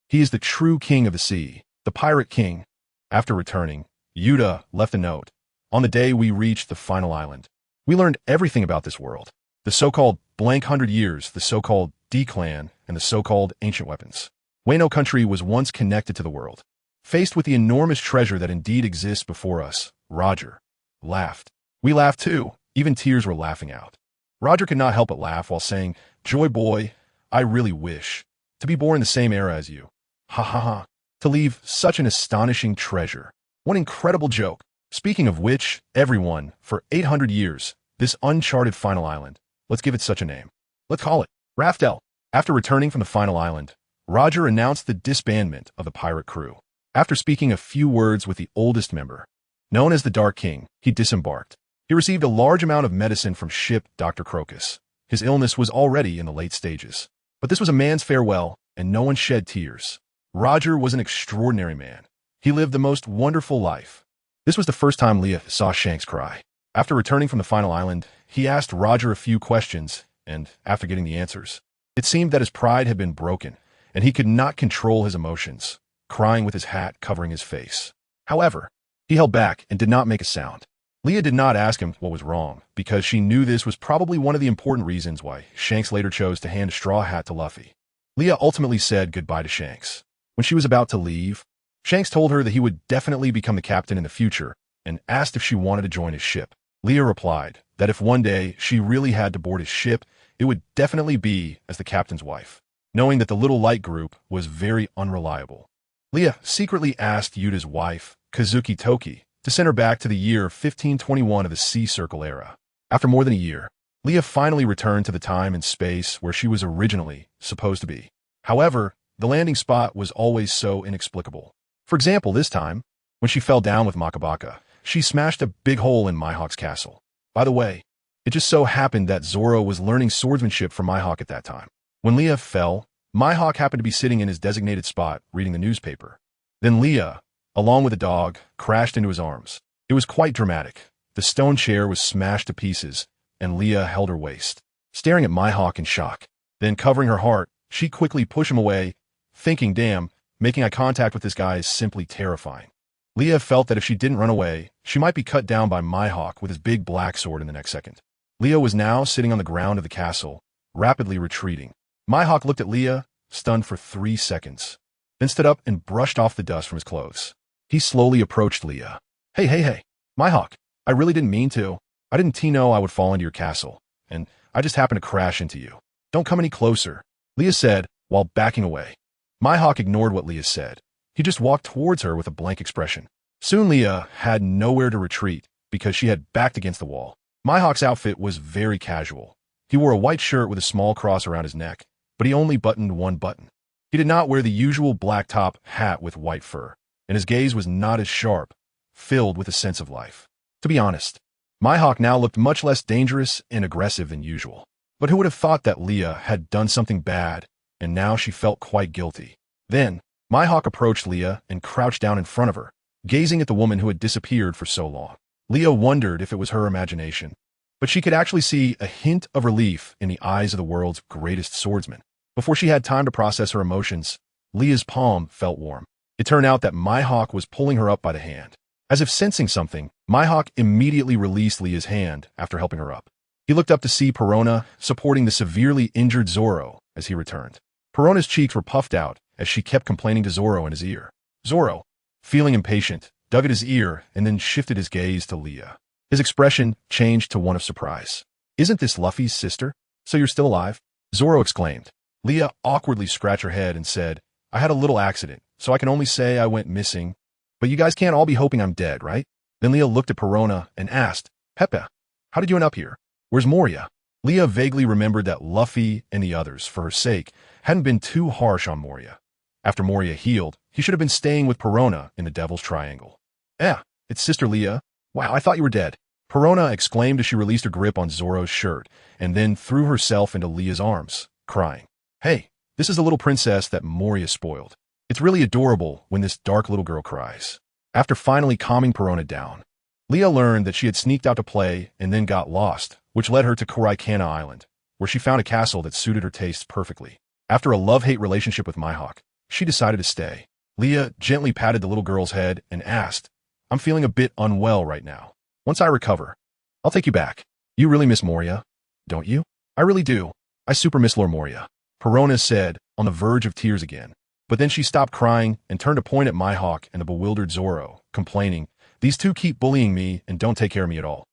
Speaker 1: He is the true king of the sea, the Pirate King. After returning, Yuta left a note. On the day we reached the final island, we learned everything about this world. The so-called blank 100 years, the so-called D-clan, and the so-called ancient weapons. Wano country was once connected to the world. Faced with the enormous treasure that indeed exists before us, Roger laughed. We laughed too. Even tears were laughing out. Roger could not help but laugh while saying, "Joy boy, I really wish to be born in the same era as you. Ha ha ha. To leave such an astonishing treasure. What incredible joke. Speaking of which, everyone, for 800 years, this uncharted final island, let's give it such a name. Let's call it Raftel." After returning from the final island, Roger announced the disbandment of the pirate crew. After speaking a few words with the oldest member, known as the Dark King, he disembarked. He received a large amount of medicine from ship Dr. Crocus. His illness was already in the late stages. But this was a man's farewell, and no one shed tears. Roger was an extraordinary man. He lived the most wonderful life. This was the first time Leah saw Shanks cry. After returning from the final island, he asked Roger a few questions, and after getting the answers, it seemed that his pride had been broken, and he could not control his emotions, crying with his hat covering his face. However, he held back and did not make a sound. Leah did not ask him what was wrong, because she knew this was probably one of the important reasons why Shanks later chose to hand a straw hat to Luffy. Leah ultimately said goodbye to Shanks. When she was about to leave, Shanks told her that he would definitely become the captain in the future and asked if she wanted to join his ship. Leah replied that if one day she really had to board his ship, it would definitely be as the captain's wife, knowing that the little light group was very unreliable. Leah secretly asked Yuta's wife, Kazuki Toki, to send her back to the year 1521 of the Sea Circle era. After more than a year, Leah finally returned to the time and space where she was originally supposed to be. However, the landing spot was always so inexplicable. For example, this time, when she fell down with Makabaka, she smashed a big hole in Mihawk's castle. By the way, it just so happened that Zoro was learning swordsmanship from Mihawk at that time. When Leah fell, Mihawk happened to be sitting in his designated spot reading the newspaper. Then Leah, along with a dog, crashed into his arms. It was quite dramatic. The stone chair was smashed to pieces, and Leah held her waist, staring at Mihawk in shock. Then, covering her heart, she quickly pushed him away, thinking, damn, making eye contact with this guy is simply terrifying. Leah felt that if she didn't run away, she might be cut down by Mihawk with his big black sword in the next second. Leah was now sitting on the ground of the castle, rapidly retreating. Mihawk looked at Leah, stunned for 3 seconds, then stood up and brushed off the dust from his clothes. He slowly approached Leah. Hey, Mihawk, I really didn't mean to. I didn't know I would fall into your castle, and I just happened to crash into you. Don't come any closer, Leah said, while backing away. Mihawk ignored what Leah said. He just walked towards her with a blank expression. Soon Leah had nowhere to retreat because she had backed against the wall. Mihawk's outfit was very casual. He wore a white shirt with a small cross around his neck, but he only buttoned one button. He did not wear the usual black top hat with white fur, and his gaze was not as sharp, filled with a sense of life. To be honest, Mihawk now looked much less dangerous and aggressive than usual. But who would have thought that Leah had done something bad, and now she felt quite guilty. Then, Mihawk approached Leah and crouched down in front of her, gazing at the woman who had disappeared for so long. Leah wondered if it was her imagination, but she could actually see a hint of relief in the eyes of the world's greatest swordsman. Before she had time to process her emotions, Leah's palm felt warm. It turned out that Mihawk was pulling her up by the hand. As if sensing something, Mihawk immediately released Leah's hand after helping her up. He looked up to see Perona supporting the severely injured Zoro as he returned. Perona's cheeks were puffed out as she kept complaining to Zoro in his ear. Zoro, feeling impatient, dug at his ear and then shifted his gaze to Leah. His expression changed to one of surprise. "Isn't this Luffy's sister? So you're still alive?" Zoro exclaimed. Leah awkwardly scratched her head and said, "I had a little accident, so I can only say I went missing. But you guys can't all be hoping I'm dead, right?" Then Leah looked at Perona and asked, "Pepe, how did you end up here? Where's Moria?" Leah vaguely remembered that Luffy and the others, for her sake, hadn't been too harsh on Moria. After Moria healed, he should have been staying with Perona in the Devil's Triangle. It's Sister Leah. Wow, I thought you were dead." Perona exclaimed as she released her grip on Zoro's shirt and then threw herself into Leah's arms, crying. "Hey, this is the little princess that Moria spoiled. It's really adorable when this dark little girl cries." After finally calming Perona down, Leah learned that she had sneaked out to play and then got lost, which led her to Koraikana Island, where she found a castle that suited her tastes perfectly. After a love-hate relationship with Mihawk, she decided to stay. Leah gently patted the little girl's head and asked, "I'm feeling a bit unwell right now. Once I recover, I'll take you back. You really miss Moria, don't you?" "I really do. I super miss Lord Moria," Perona said, on the verge of tears again. But then she stopped crying and turned to point at Mihawk and the bewildered Zoro, complaining, "These two keep bullying me and don't take care of me at all.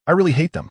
Speaker 1: I really hate them."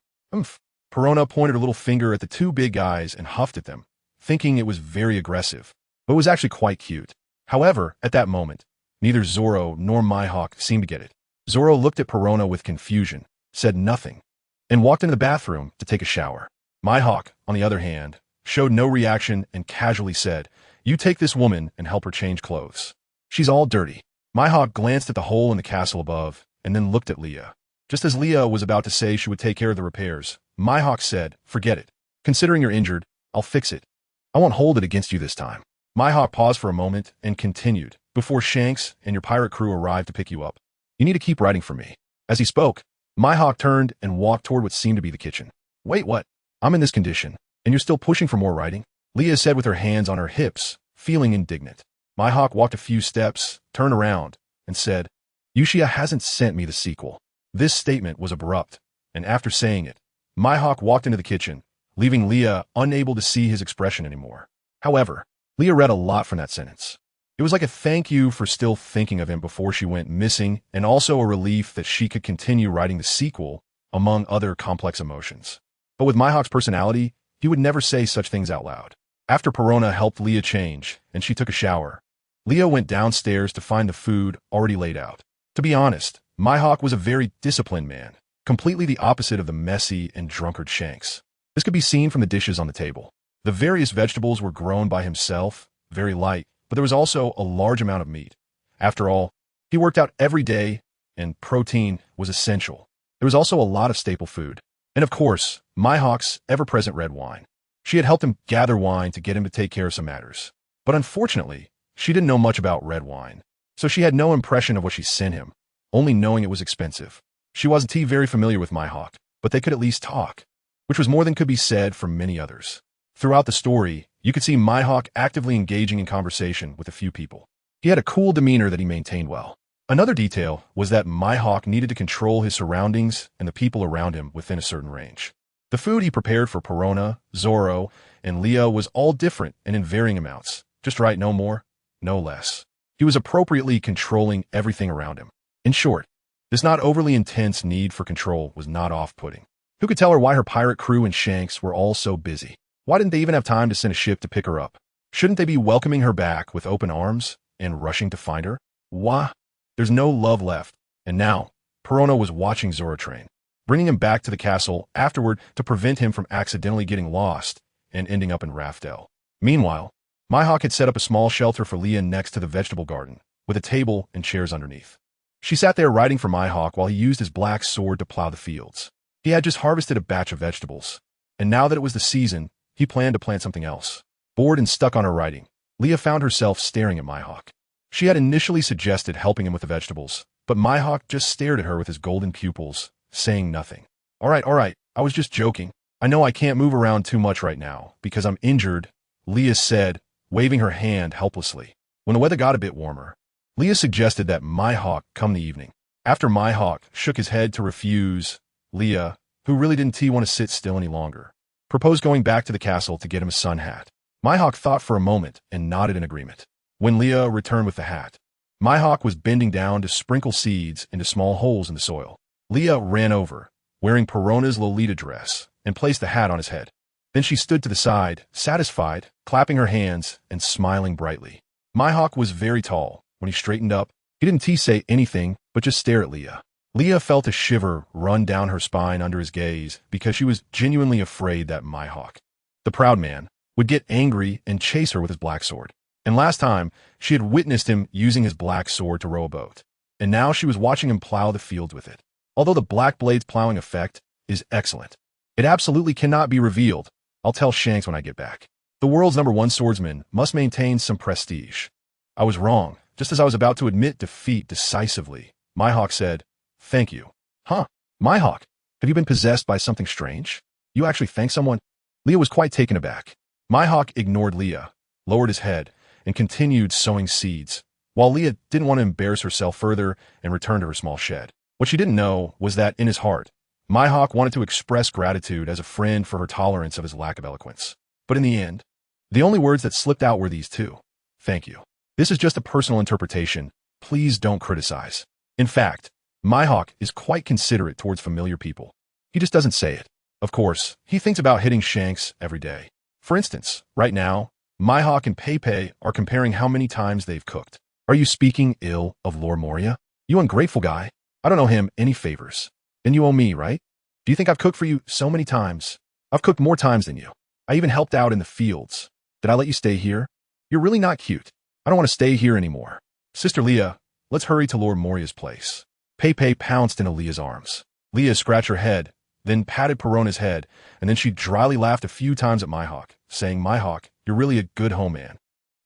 Speaker 1: Perona pointed her little finger at the two big guys and huffed at them, thinking it was very aggressive, but it was actually quite cute. However, at that moment, neither Zoro nor Mihawk seemed to get it. Zoro looked at Perona with confusion, said nothing, and walked into the bathroom to take a shower. Mihawk, on the other hand, showed no reaction and casually said, "You take this woman and help her change clothes. She's all dirty." Mihawk glanced at the hole in the castle above and then looked at Leah. Just as Leah was about to say she would take care of the repairs, Mihawk said, "Forget it. Considering you're injured, I'll fix it. I won't hold it against you this time." Mihawk paused for a moment and continued, "Before Shanks and your pirate crew arrive to pick you up, you need to keep writing for me." As he spoke, Mihawk turned and walked toward what seemed to be the kitchen. "Wait, what? I'm in this condition, and you're still pushing for more writing?" Leah said with her hands on her hips, feeling indignant. Mihawk walked a few steps, turned around, and said, "Uchiha hasn't sent me the sequel." This statement was abrupt, and after saying it, Mihawk walked into the kitchen, leaving Leah unable to see his expression anymore. However, Leah read a lot from that sentence. It was like a thank you for still thinking of him before she went missing, and also a relief that she could continue writing the sequel, among other complex emotions. But with Mihawk's personality, he would never say such things out loud. After Perona helped Leah change, and she took a shower, Leah went downstairs to find the food already laid out. To be honest, Mihawk was a very disciplined man, completely the opposite of the messy and drunkard Shanks. This could be seen from the dishes on the table. The various vegetables were grown by himself, very light, but there was also a large amount of meat. After all, he worked out every day, and protein was essential. There was also a lot of staple food. And of course, Mihawk's ever-present red wine. She had helped him gather wine to get him to take care of some matters. But unfortunately, she didn't know much about red wine, so she had no impression of what she sent him, only knowing it was expensive. She wasn't very familiar with Mihawk, but they could at least talk, which was more than could be said for many others. Throughout the story, you could see Mihawk actively engaging in conversation with a few people. He had a cool demeanor that he maintained well. Another detail was that Mihawk needed to control his surroundings and the people around him within a certain range. The food he prepared for Perona, Zoro, and Leah was all different and in varying amounts, just right, no more, no less. He was appropriately controlling everything around him. In short, this not overly intense need for control was not off-putting. Who could tell her why her pirate crew and Shanks were all so busy? Why didn't they even have time to send a ship to pick her up? Shouldn't they be welcoming her back with open arms and rushing to find her? Why? There's no love left. And now, Perona was watching Zoro train, bringing him back to the castle afterward to prevent him from accidentally getting lost and ending up in Raftel. Meanwhile, Mihawk had set up a small shelter for Leah next to the vegetable garden, with a table and chairs underneath. She sat there writing for Mihawk while he used his black sword to plow the fields. He had just harvested a batch of vegetables, and now that it was the season, he planned to plant something else. Bored and stuck on her writing, Leah found herself staring at Mihawk. She had initially suggested helping him with the vegetables, but Mihawk just stared at her with his golden pupils, saying nothing. All right, I was just joking. I know I can't move around too much right now, because I'm injured," Leah said, waving her hand helplessly. When the weather got a bit warmer, Leah suggested that Mihawk come the evening. After Mihawk shook his head to refuse, Leah, who really didn't want to sit still any longer, proposed going back to the castle to get him a sun hat. Mihawk thought for a moment and nodded in agreement. When Leah returned with the hat, Mihawk was bending down to sprinkle seeds into small holes in the soil. Leah ran over, wearing Perona's Lolita dress, and placed the hat on his head. Then she stood to the side, satisfied, clapping her hands and smiling brightly. Mihawk was very tall. When he straightened up, he didn't say anything, but just stare at Leah. Leah felt a shiver run down her spine under his gaze because she was genuinely afraid that Mihawk, the proud man, would get angry and chase her with his black sword. And last time, she had witnessed him using his black sword to row a boat. And now she was watching him plow the fields with it. Although the black blade's plowing effect is excellent, it absolutely cannot be revealed. I'll tell Shanks when I get back. The world's #1 swordsman must maintain some prestige. I was wrong. Just as I was about to admit defeat decisively, Mihawk said, "Thank you." Huh? Mihawk, have you been possessed by something strange? You actually thank someone? Leah was quite taken aback. Mihawk ignored Leah, lowered his head, and continued sowing seeds, while Leah didn't want to embarrass herself further and return to her small shed. What she didn't know was that in his heart, Mihawk wanted to express gratitude as a friend for her tolerance of his lack of eloquence. But in the end, the only words that slipped out were these two: "Thank you. This is just a personal interpretation. Please don't criticize." In fact, Mihawk is quite considerate towards familiar people. He just doesn't say it. Of course, he thinks about hitting Shanks every day. For instance, right now, Mihawk and Pepe are comparing how many times they've cooked. Are you speaking ill of Lord Moria? You ungrateful guy. I don't owe him any favors. And you owe me, right? Do you think I've cooked for you so many times? I've cooked more times than you. I even helped out in the fields. Did I let you stay here? You're really not cute. I don't want to stay here anymore. Sister Leah, let's hurry to Lord Moria's place. Pepe pounced into Leah's arms. Leah scratched her head, then patted Perona's head, and then she dryly laughed a few times at Mihawk, saying, "Mihawk, you're really a good home man."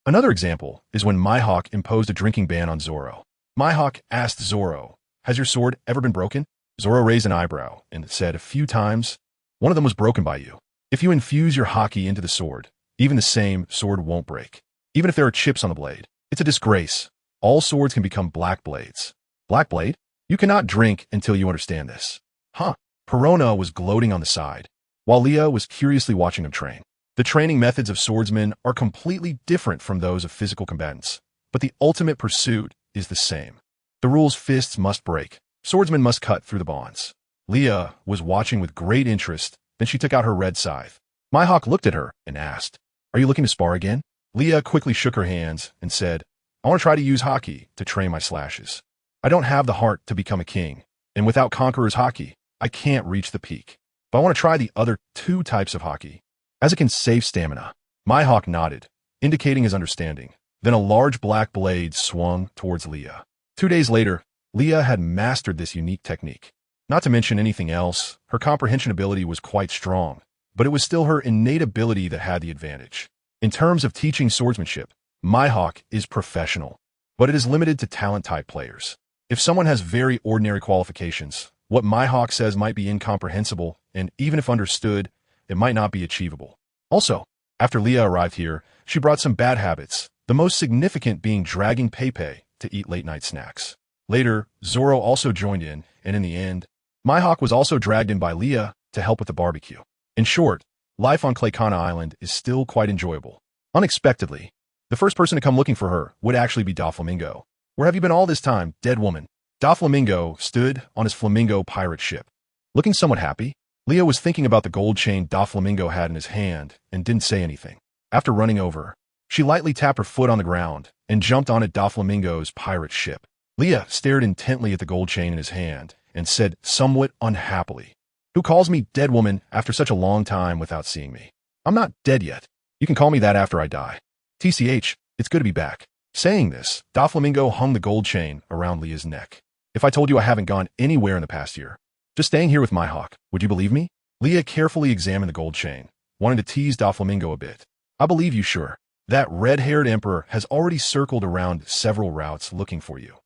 Speaker 1: Another example is when Mihawk imposed a drinking ban on Zoro. Mihawk asked Zoro, "Has your sword ever been broken?" Zoro raised an eyebrow and said a few times, "One of them was broken by you. If you infuse your haki into the sword, even the same sword won't break. Even if there are chips on the blade. It's a disgrace. All swords can become black blades." Black blade? You cannot drink until you understand this. Huh. Perona was gloating on the side, while Leah was curiously watching him train. The training methods of swordsmen are completely different from those of physical combatants, but the ultimate pursuit is the same. The rules: fists must break. Swordsmen must cut through the bonds. Leah was watching with great interest, then she took out her red scythe. Mihawk looked at her and asked, "Are you looking to spar again?" Leah quickly shook her hands and said, "I want to try to use haki to train my slashes. I don't have the heart to become a king, and without Conqueror's haki, I can't reach the peak. But I want to try the other 2 types of haki, as it can save stamina." Mihawk nodded, indicating his understanding. Then a large black blade swung towards Leah. 2 days later, Leah had mastered this unique technique. Not to mention anything else, her comprehension ability was quite strong, but it was still her innate ability that had the advantage. In terms of teaching swordsmanship, Mihawk is professional, but it is limited to talent-type players. If someone has very ordinary qualifications, what Mihawk says might be incomprehensible, and even if understood, it might not be achievable. Also, after Leah arrived here, she brought some bad habits, the most significant being dragging Pepe to eat late-night snacks. Later, Zoro also joined in, and in the end, Mihawk was also dragged in by Leah to help with the barbecue. In short, life on Claykana Island is still quite enjoyable. Unexpectedly, the first person to come looking for her would actually be Doflamingo. "Where have you been all this time, dead woman?" Doflamingo stood on his flamingo pirate ship. Looking somewhat happy, Leah was thinking about the gold chain Doflamingo had in his hand and didn't say anything. After running over, she lightly tapped her foot on the ground and jumped onto Doflamingo's pirate ship. Leah stared intently at the gold chain in his hand and said somewhat unhappily, "Who calls me dead woman after such a long time without seeing me? I'm not dead yet. You can call me that after I die. TCH, it's good to be back." Saying this, Doflamingo hung the gold chain around Leah's neck. "If I told you I haven't gone anywhere in the past year, just staying here with Mihawk, would you believe me?" Leah carefully examined the gold chain, wanting to tease Doflamingo a bit. "I believe you, sure. That red-haired emperor has already circled around several routes looking for you,"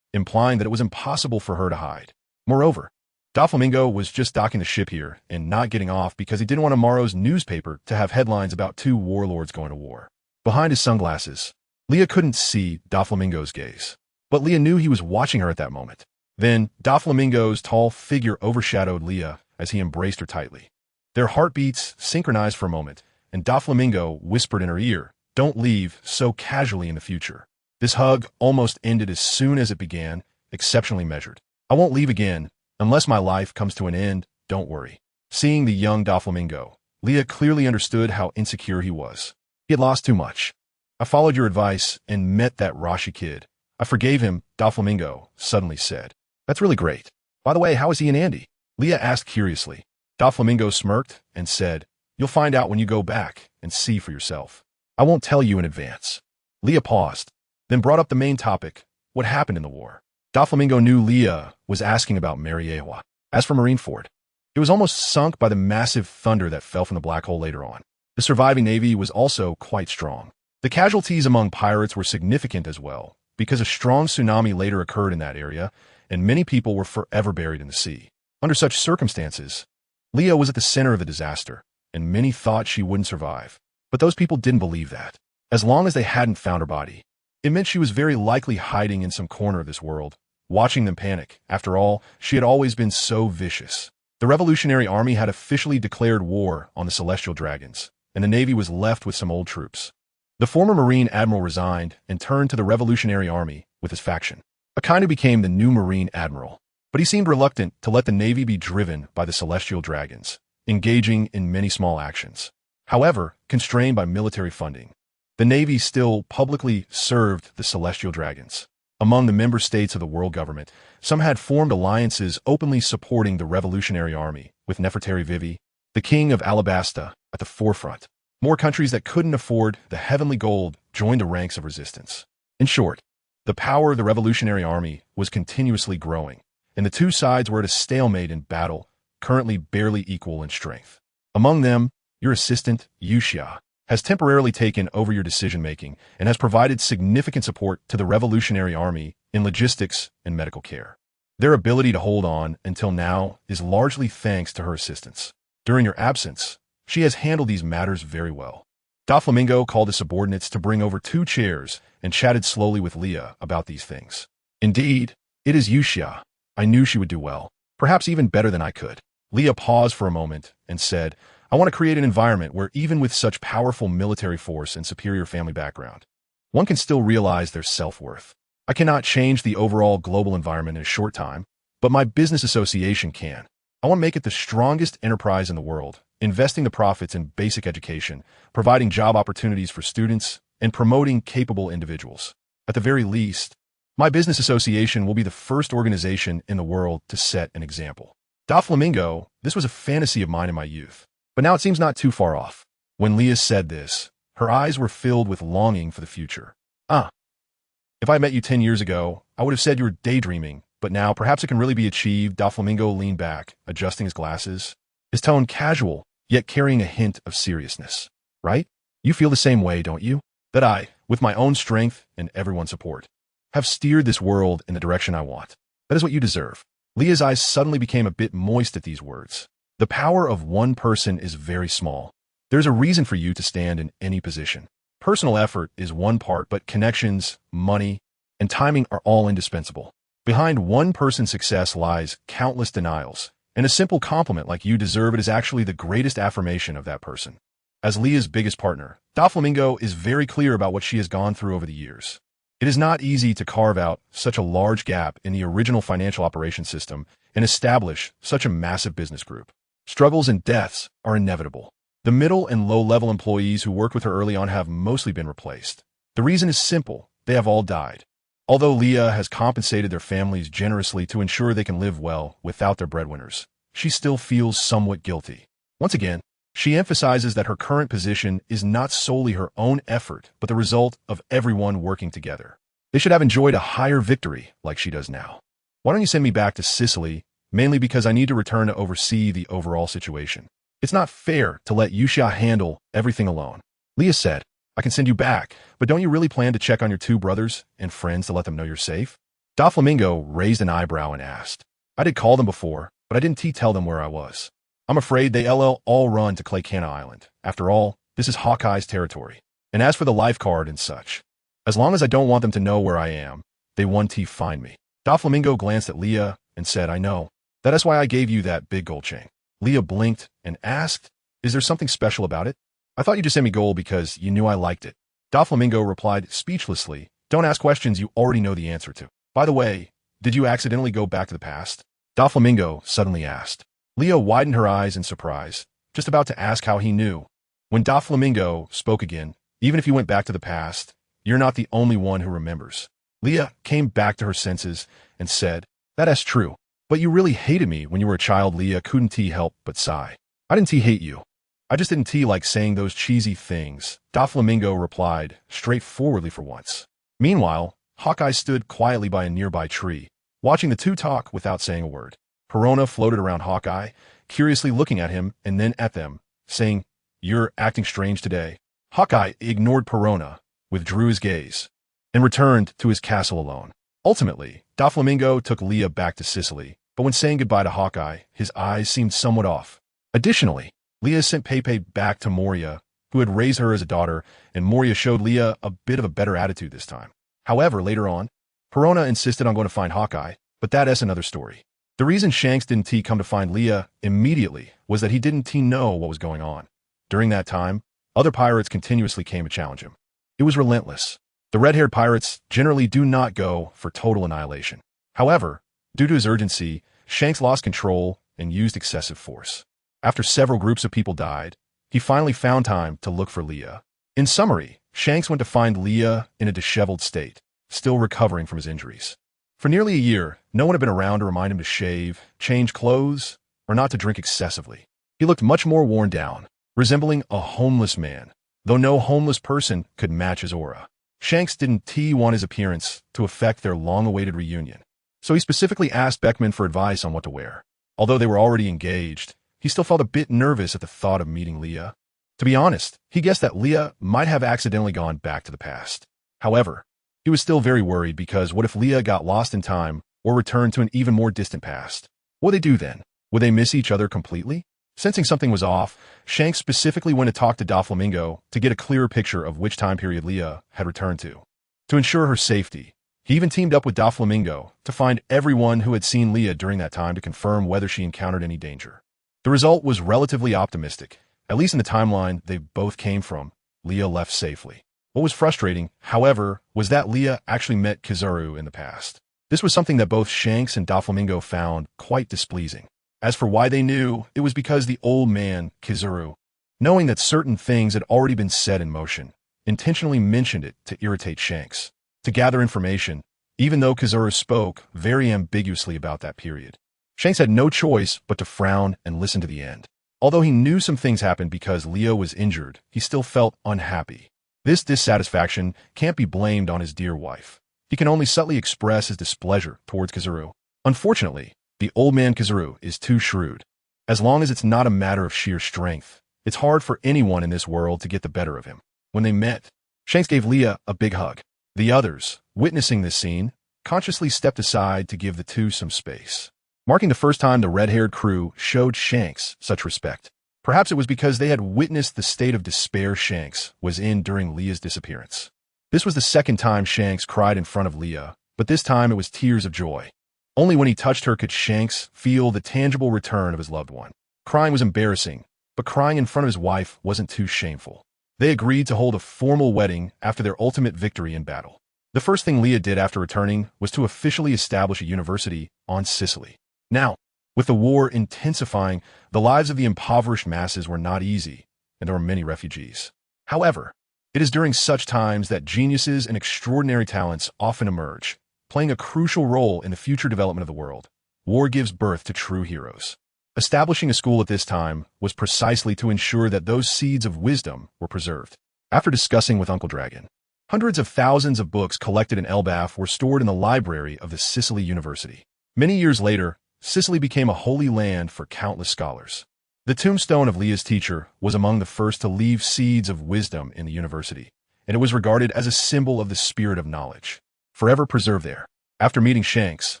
Speaker 1: implying that it was impossible for her to hide. Moreover, Doflamingo was just docking the ship here and not getting off because he didn't want tomorrow's newspaper to have headlines about 2 warlords going to war. Behind his sunglasses, Leah couldn't see Doflamingo's gaze, but Leah knew he was watching her at that moment. Then, Doflamingo's tall figure overshadowed Leah as he embraced her tightly. Their heartbeats synchronized for a moment, and Doflamingo whispered in her ear, "Don't leave so casually in the future." This hug almost ended as soon as it began, exceptionally measured. "I won't leave again Unless my life comes to an end, don't worry. Seeing the young Doflamingo, Leah clearly understood how insecure he was. He had lost too much. I followed your advice and met that Rashi kid. I forgave him, Doflamingo suddenly said. That's really great. By the way, how is he and Andy? Leah asked curiously. Doflamingo smirked and said, You'll find out when you go back and see for yourself. I won't tell you in advance. Leah paused, then brought up the main topic, what happened in the war. Doflamingo knew Leah was asking about Mariehua. As for Marineford, it was almost sunk by the massive thunder that fell from the black hole later on. The surviving navy was also quite strong. The casualties among pirates were significant as well, because a strong tsunami later occurred in that area, and many people were forever buried in the sea. Under such circumstances, Leah was at the center of the disaster, and many thought she wouldn't survive. But those people didn't believe that. As long as they hadn't found her body, it meant she was very likely hiding in some corner of this world, watching them panic. After all, she had always been so vicious. The Revolutionary Army had officially declared war on the Celestial Dragons, and the Navy was left with some old troops. The former Marine Admiral resigned and turned to the Revolutionary Army with his faction. Akainu became the new Marine Admiral, but he seemed reluctant to let the Navy be driven by the Celestial Dragons, engaging in many small actions. However, constrained by military funding, the Navy still publicly served the Celestial Dragons. Among the member states of the world government, some had formed alliances openly supporting the Revolutionary Army, with Nefertari Vivi, the king of Alabasta, at the forefront. More countries that couldn't afford the heavenly gold joined the ranks of resistance. In short, the power of the Revolutionary Army was continuously growing, and the two sides were at a stalemate in battle, currently barely equal in strength. Among them, your assistant, Yuxia, has temporarily taken over your decision-making and has provided significant support to the Revolutionary Army in logistics and medical care. Their ability to hold on until now is largely thanks to her assistance. During your absence, she has handled these matters very well. Doflamingo called his subordinates to bring over 2 chairs and chatted slowly with Leah about these things. Indeed, it is Yuxia. I knew she would do well, perhaps even better than I could. Leah paused for a moment and said, I want to create an environment where even with such powerful military force and superior family background, one can still realize their self-worth. I cannot change the overall global environment in a short time, but my business association can. I want to make it the strongest enterprise in the world, investing the profits in basic education, providing job opportunities for students, and promoting capable individuals. At the very least, my business association will be the first organization in the world to set an example. Doflamingo, this was a fantasy of mine in my youth, but now it seems not too far off. When Leah said this, her eyes were filled with longing for the future. If I met you 10 years ago, I would have said you were daydreaming, but now perhaps it can really be achieved. Doflamingo leaned back, adjusting his glasses, his tone casual, yet carrying a hint of seriousness. Right? You feel the same way, don't you? That I, with my own strength and everyone's support, have steered this world in the direction I want. That is what you deserve. Leah's eyes suddenly became a bit moist at these words. The power of one person is very small. There's a reason for you to stand in any position. Personal effort is one part, but connections, money, and timing are all indispensable. Behind one person's success lies countless denials, and a simple compliment like you deserve it is actually the greatest affirmation of that person. As Leah's biggest partner, Doflamingo is very clear about what she has gone through over the years. It is not easy to carve out such a large gap in the original financial operations system and establish such a massive business group. Struggles and deaths are inevitable. The middle and low-level employees who worked with her early on have mostly been replaced. The reason is simple. They have all died. Although Leah has compensated their families generously to ensure they can live well without their breadwinners, she still feels somewhat guilty. Once again, she emphasizes that her current position is not solely her own effort, but the result of everyone working together. They should have enjoyed a higher victory like she does now. Why don't you send me back to Sicily, mainly because I need to return to oversee the overall situation. It's not fair to let Yuxia handle everything alone. Leah said, I can send you back, but don't you really plan to check on your 2 brothers and friends to let them know you're safe? Doflamingo raised an eyebrow and asked, I did call them before, but I didn't tell them where I was. I'm afraid they all run to Claycana Island. After all, this is Hawkeye's territory. And as for the life card and such, as long as I don't want them to know where I am, they won't find me. Doflamingo glanced at Leah and said, I know. That is why I gave you that big gold chain. Leah blinked and asked, is there something special about it? I thought you just sent me gold because you knew I liked it. Doflamingo replied speechlessly, don't ask questions you already know the answer to. By the way, did you accidentally go back to the past? Doflamingo suddenly asked. Leah widened her eyes in surprise, just about to ask how he knew. When Doflamingo spoke again, even if you went back to the past, you're not the only one who remembers. Leah came back to her senses and said, That's true. But you really hated me when you were a child. Leah couldn't help but sigh. I didn't hate you. I just didn't like saying those cheesy things, Doflamingo replied, straightforwardly for once. Meanwhile, Hawkeye stood quietly by a nearby tree, watching the two talk without saying a word. Perona floated around Hawkeye, curiously looking at him and then at them, saying, You're acting strange today. Hawkeye ignored Perona, withdrew his gaze, and returned to his castle alone. Ultimately, Doflamingo took Leah back to Sicily, but when saying goodbye to Hawkeye, his eyes seemed somewhat off. Additionally, Leah sent Pepe back to Moria, who had raised her as a daughter, and Moria showed Leah a bit of a better attitude this time. However, later on, Perona insisted on going to find Hawkeye, but that's another story. The reason Shanks didn't come to find Leah immediately was that he didn't know what was going on. During that time, other pirates continuously came to challenge him. It was relentless. The red-haired pirates generally do not go for total annihilation. However, due to his urgency, Shanks lost control and used excessive force. After several groups of people died, he finally found time to look for Leah. In summary, Shanks went to find Leah in a disheveled state, still recovering from his injuries. For nearly a year, no one had been around to remind him to shave, change clothes, or not to drink excessively. He looked much more worn down, resembling a homeless man, though no homeless person could match his aura. Shanks didn't want his appearance to affect their long-awaited reunion, so he specifically asked Beckman for advice on what to wear. Although they were already engaged, he still felt a bit nervous at the thought of meeting Leah. To be honest, he guessed that Leah might have accidentally gone back to the past. However, he was still very worried because what if Leah got lost in time or returned to an even more distant past? What would they do then? Would they miss each other completely? Sensing something was off, Shanks specifically went to talk to Doflamingo to get a clearer picture of which time period Leah had returned to. To ensure her safety, he even teamed up with Doflamingo to find everyone who had seen Leah during that time to confirm whether she encountered any danger. The result was relatively optimistic. At least in the timeline they both came from, Leah left safely. What was frustrating, however, was that Leah actually met Kizaru in the past. This was something that both Shanks and Doflamingo found quite displeasing. As for why they knew, it was because the old man, Kizaru, knowing that certain things had already been set in motion, intentionally mentioned it to irritate Shanks, to gather information, even though Kizaru spoke very ambiguously about that period. Shanks had no choice but to frown and listen to the end. Although he knew some things happened because Leah was injured, he still felt unhappy. This dissatisfaction can't be blamed on his dear wife. He can only subtly express his displeasure towards Kizaru. Unfortunately, the old man Kizaru is too shrewd. As long as it's not a matter of sheer strength, it's hard for anyone in this world to get the better of him. When they met, Shanks gave Leah a big hug. The others, witnessing this scene, consciously stepped aside to give the two some space, marking the first time the red-haired crew showed Shanks such respect. Perhaps it was because they had witnessed the state of despair Shanks was in during Leah's disappearance. This was the second time Shanks cried in front of Leah, but this time it was tears of joy. Only when he touched her could Shanks feel the tangible return of his loved one. Crying was embarrassing, but crying in front of his wife wasn't too shameful. They agreed to hold a formal wedding after their ultimate victory in battle. The first thing Leah did after returning was to officially establish a university on Sicily. Now, with the war intensifying, the lives of the impoverished masses were not easy, and there were many refugees. However, it is during such times that geniuses and extraordinary talents often emerge, playing a crucial role in the future development of the world. War gives birth to true heroes. Establishing a school at this time was precisely to ensure that those seeds of wisdom were preserved. After discussing with Uncle Dragon, hundreds of thousands of books collected in Elbaf were stored in the library of the Sicily University. Many years later, Sicily became a holy land for countless scholars. The tombstone of Leah's teacher was among the first to leave seeds of wisdom in the university, and it was regarded as a symbol of the spirit of knowledge, forever preserved there. After meeting Shanks,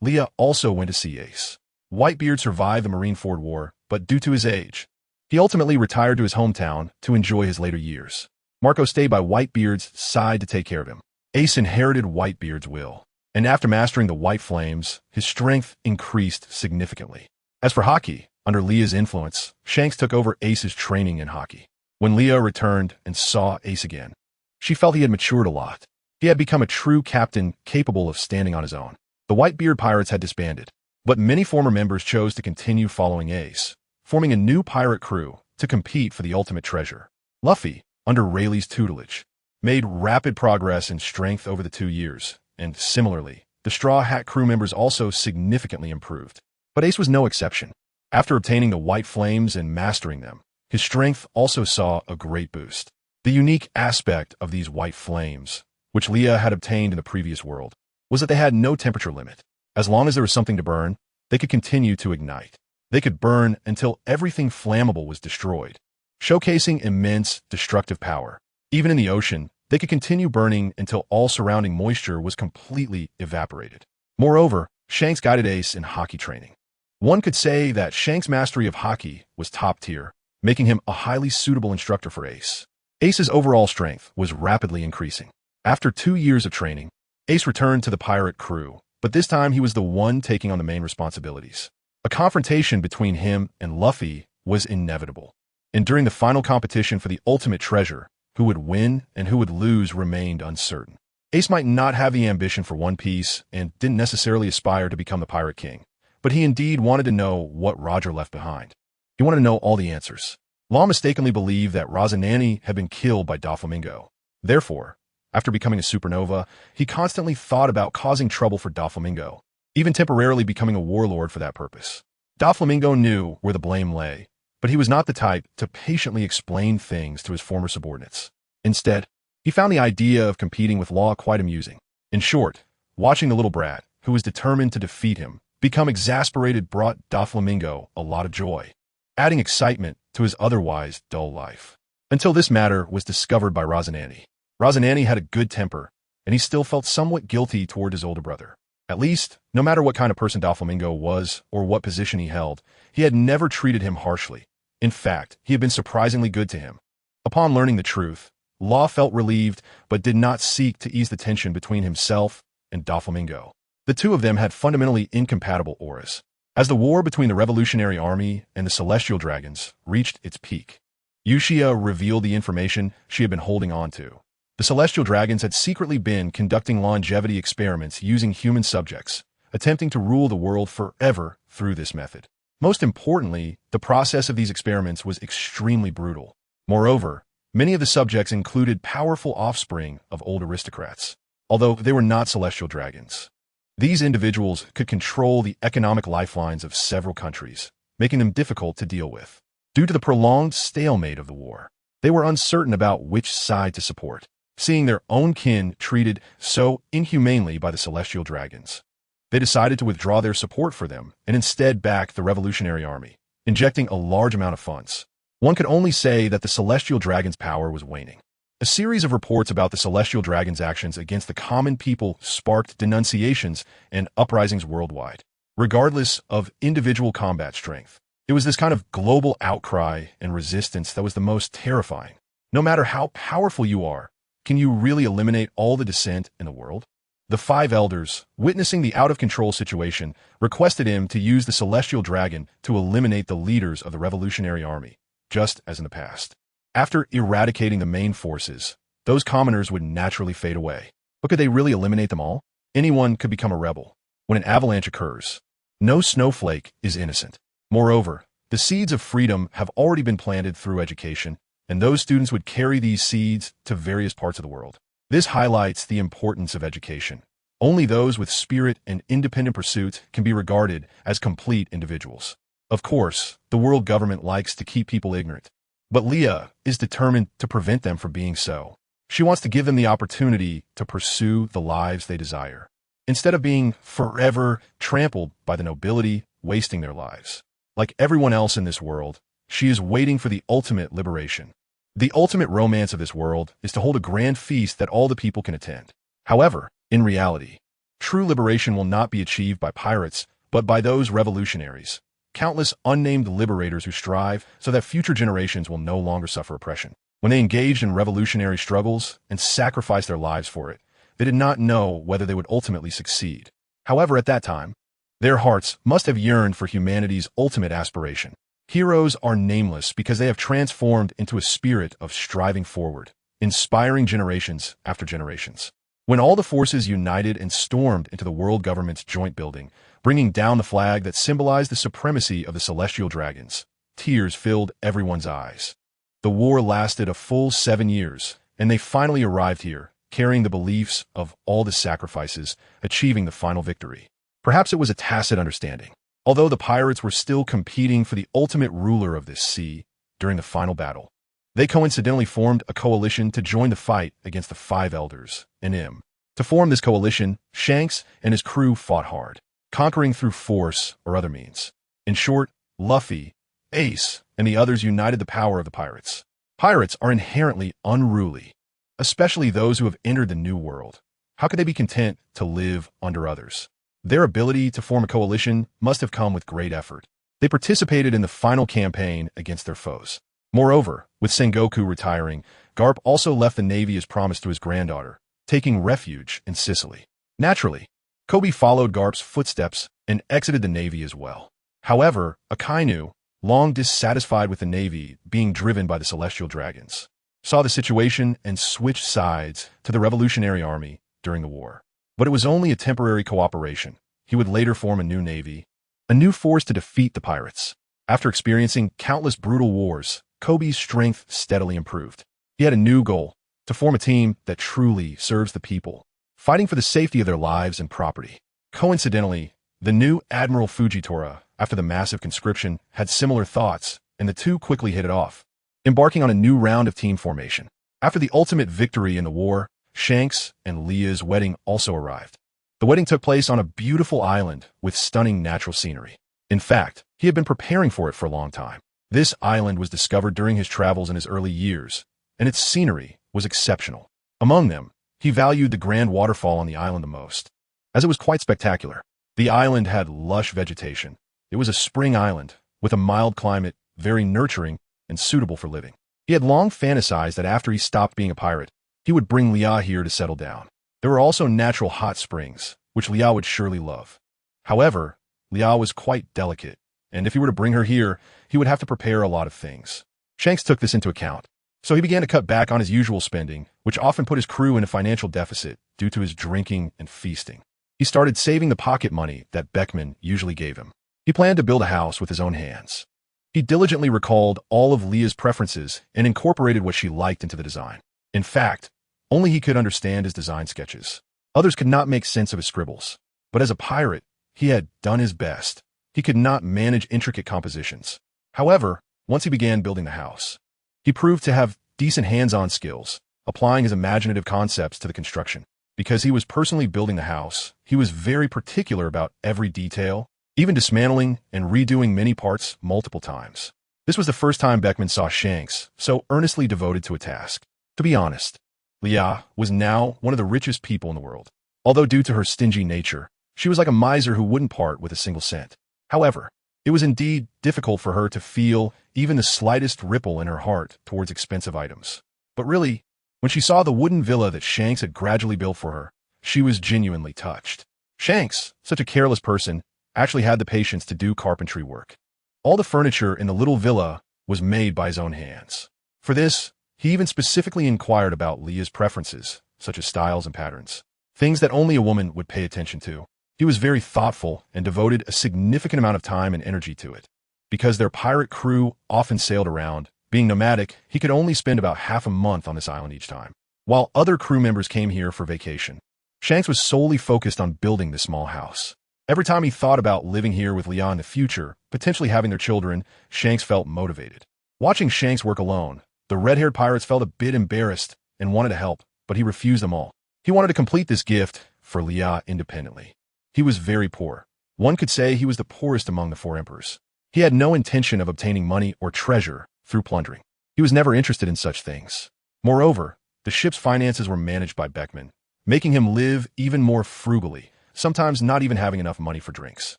Speaker 1: Leah also went to see Ace. Whitebeard survived the Marineford War, but due to his age, he ultimately retired to his hometown to enjoy his later years. Marco stayed by Whitebeard's side to take care of him. Ace inherited Whitebeard's will, and after mastering the White Flames, his strength increased significantly. As for hockey, under Leah's influence, Shanks took over Ace's training in hockey. When Leah returned and saw Ace again, she felt he had matured a lot. He had become a true captain capable of standing on his own. The Whitebeard pirates had disbanded. But many former members chose to continue following Ace, forming a new pirate crew to compete for the ultimate treasure. Luffy, under Rayleigh's tutelage, made rapid progress in strength over the 2 years, and similarly, the Straw Hat crew members also significantly improved. But Ace was no exception. After obtaining the White Flames and mastering them, his strength also saw a great boost. The unique aspect of these White Flames, which Leah had obtained in the previous world, was that they had no temperature limit. As long as there was something to burn, they could continue to ignite. They could burn until everything flammable was destroyed, showcasing immense destructive power. Even in the ocean, they could continue burning until all surrounding moisture was completely evaporated. Moreover, Shanks guided Ace in hockey training. One could say that Shanks' mastery of hockey was top tier, making him a highly suitable instructor for Ace. Ace's overall strength was rapidly increasing. After 2 years of training, Ace returned to the pirate crew, but this time he was the one taking on the main responsibilities. A confrontation between him and Luffy was inevitable. And during the final competition for the ultimate treasure, who would win and who would lose remained uncertain. Ace might not have the ambition for One Piece and didn't necessarily aspire to become the Pirate King, but he indeed wanted to know what Roger left behind. He wanted to know all the answers. Law mistakenly believed that Rosinante had been killed by Doflamingo. Therefore, after becoming a supernova, he constantly thought about causing trouble for Doflamingo, even temporarily becoming a warlord for that purpose. Doflamingo knew where the blame lay, but he was not the type to patiently explain things to his former subordinates. Instead, he found the idea of competing with Law quite amusing. In short, watching the little brat, who was determined to defeat him, become exasperated brought Doflamingo a lot of joy, adding excitement to his otherwise dull life. Until this matter was discovered by Rosinante. Rosinante had a good temper, and he still felt somewhat guilty toward his older brother. At least, no matter what kind of person Doflamingo was or what position he held, he had never treated him harshly. In fact, he had been surprisingly good to him. Upon learning the truth, Law felt relieved but did not seek to ease the tension between himself and Doflamingo. The two of them had fundamentally incompatible auras. As the war between the Revolutionary Army and the Celestial Dragons reached its peak, Uchiha revealed the information she had been holding on to. The Celestial Dragons had secretly been conducting longevity experiments using human subjects, attempting to rule the world forever through this method. Most importantly, the process of these experiments was extremely brutal. Moreover, many of the subjects included powerful offspring of old aristocrats, although they were not celestial dragons. These individuals could control the economic lifelines of several countries, making them difficult to deal with. Due to the prolonged stalemate of the war, they were uncertain about which side to support, seeing their own kin treated so inhumanely by the celestial dragons. They decided to withdraw their support for them and instead back the Revolutionary Army, injecting a large amount of funds. One could only say that the Celestial Dragon's power was waning. A series of reports about the Celestial Dragon's actions against the common people sparked denunciations and uprisings worldwide, regardless of individual combat strength. It was this kind of global outcry and resistance that was the most terrifying. No matter how powerful you are, can you really eliminate all the dissent in the world? The 5 elders, witnessing the out-of-control situation, requested him to use the Celestial Dragon to eliminate the leaders of the Revolutionary Army, just as in the past. After eradicating the main forces, those commoners would naturally fade away. But could they really eliminate them all? Anyone could become a rebel. When an avalanche occurs, no snowflake is innocent. Moreover, the seeds of freedom have already been planted through education, and those students would carry these seeds to various parts of the world. This highlights the importance of education. Only those with spirit and independent pursuit can be regarded as complete individuals. Of course, the world government likes to keep people ignorant, but Leah is determined to prevent them from being so. She wants to give them the opportunity to pursue the lives they desire, instead of being forever trampled by the nobility, wasting their lives. Like everyone else in this world, she is waiting for the ultimate liberation. The ultimate romance of this world is to hold a grand feast that all the people can attend. However, in reality, true liberation will not be achieved by pirates, but by those revolutionaries, countless unnamed liberators who strive so that future generations will no longer suffer oppression. When they engaged in revolutionary struggles and sacrificed their lives for it, they did not know whether they would ultimately succeed. However, at that time, their hearts must have yearned for humanity's ultimate aspiration. Heroes are nameless because they have transformed into a spirit of striving forward, inspiring generations after generations. When all the forces united and stormed into the world government's joint building, bringing down the flag that symbolized the supremacy of the celestial dragons, tears filled everyone's eyes. The war lasted a full 7 years, and they finally arrived here, carrying the beliefs of all the sacrifices, achieving the final victory. Perhaps it was a tacit understanding. Although the pirates were still competing for the ultimate ruler of this sea during the final battle, they coincidentally formed a coalition to join the fight against the Five Elders and him. To form this coalition, Shanks and his crew fought hard, conquering through force or other means. In short, Luffy, Ace, and the others united the power of the pirates. Pirates are inherently unruly, especially those who have entered the New World. How could they be content to live under others? Their ability to form a coalition must have come with great effort. They participated in the final campaign against their foes. Moreover, with Sengoku retiring, Garp also left the Navy as promised to his granddaughter, taking refuge in Sicily. Naturally, Kobe followed Garp's footsteps and exited the Navy as well. However, Akainu, long dissatisfied with the Navy being driven by the Celestial Dragons, saw the situation and switched sides to the Revolutionary Army during the war. But it was only a temporary cooperation. He would later form a new navy, a new force to defeat the pirates. After experiencing countless brutal wars, Kobe's strength steadily improved. He had a new goal, to form a team that truly serves the people, fighting for the safety of their lives and property. Coincidentally, the new Admiral Fujitora, after the massive conscription, had similar thoughts, and the two quickly hit it off, embarking on a new round of team formation. After the ultimate victory in the war, Shanks and Leah's wedding also arrived. The wedding took place on a beautiful island with stunning natural scenery. In fact, he had been preparing for it for a long time. This island was discovered during his travels in his early years, and its scenery was exceptional. Among them, he valued the grand waterfall on the island the most, as it was quite spectacular. The island had lush vegetation. It was a spring island, with a mild climate, very nurturing and suitable for living. He had long fantasized that after he stopped being a pirate, he would bring Leah here to settle down. There were also natural hot springs, which Leah would surely love. However, Leah was quite delicate, and if he were to bring her here, he would have to prepare a lot of things. Shanks took this into account, so he began to cut back on his usual spending, which often put his crew in a financial deficit due to his drinking and feasting. He started saving the pocket money that Beckman usually gave him. He planned to build a house with his own hands. He diligently recalled all of Leah's preferences and incorporated what she liked into the design. In fact, only he could understand his design sketches. Others could not make sense of his scribbles. But as a pirate, he had done his best. He could not manage intricate compositions. However, once he began building the house, he proved to have decent hands-on skills, applying his imaginative concepts to the construction. Because he was personally building the house, he was very particular about every detail, even dismantling and redoing many parts multiple times. This was the first time Beckman saw Shanks so earnestly devoted to a task. To be honest, Leah was now one of the richest people in the world. Although due to her stingy nature, she was like a miser who wouldn't part with a single cent. However, it was indeed difficult for her to feel even the slightest ripple in her heart towards expensive items. But really, when she saw the wooden villa that Shanks had gradually built for her, she was genuinely touched. Shanks, such a careless person, actually had the patience to do carpentry work. All the furniture in the little villa was made by his own hands. For this, he even specifically inquired about Leah's preferences, such as styles and patterns, things that only a woman would pay attention to. He was very thoughtful and devoted a significant amount of time and energy to it. Because their pirate crew often sailed around, being nomadic, he could only spend about half a month on this island each time, while other crew members came here for vacation. Shanks was solely focused on building this small house. Every time he thought about living here with Leah in the future, potentially having their children, Shanks felt motivated. Watching Shanks work alone, the red-haired pirates felt a bit embarrassed and wanted to help, but he refused them all. He wanted to complete this gift for Leah independently. He was very poor. One could say he was the poorest among the four emperors. He had no intention of obtaining money or treasure through plundering. He was never interested in such things. Moreover, the ship's finances were managed by Beckman, making him live even more frugally, sometimes not even having enough money for drinks.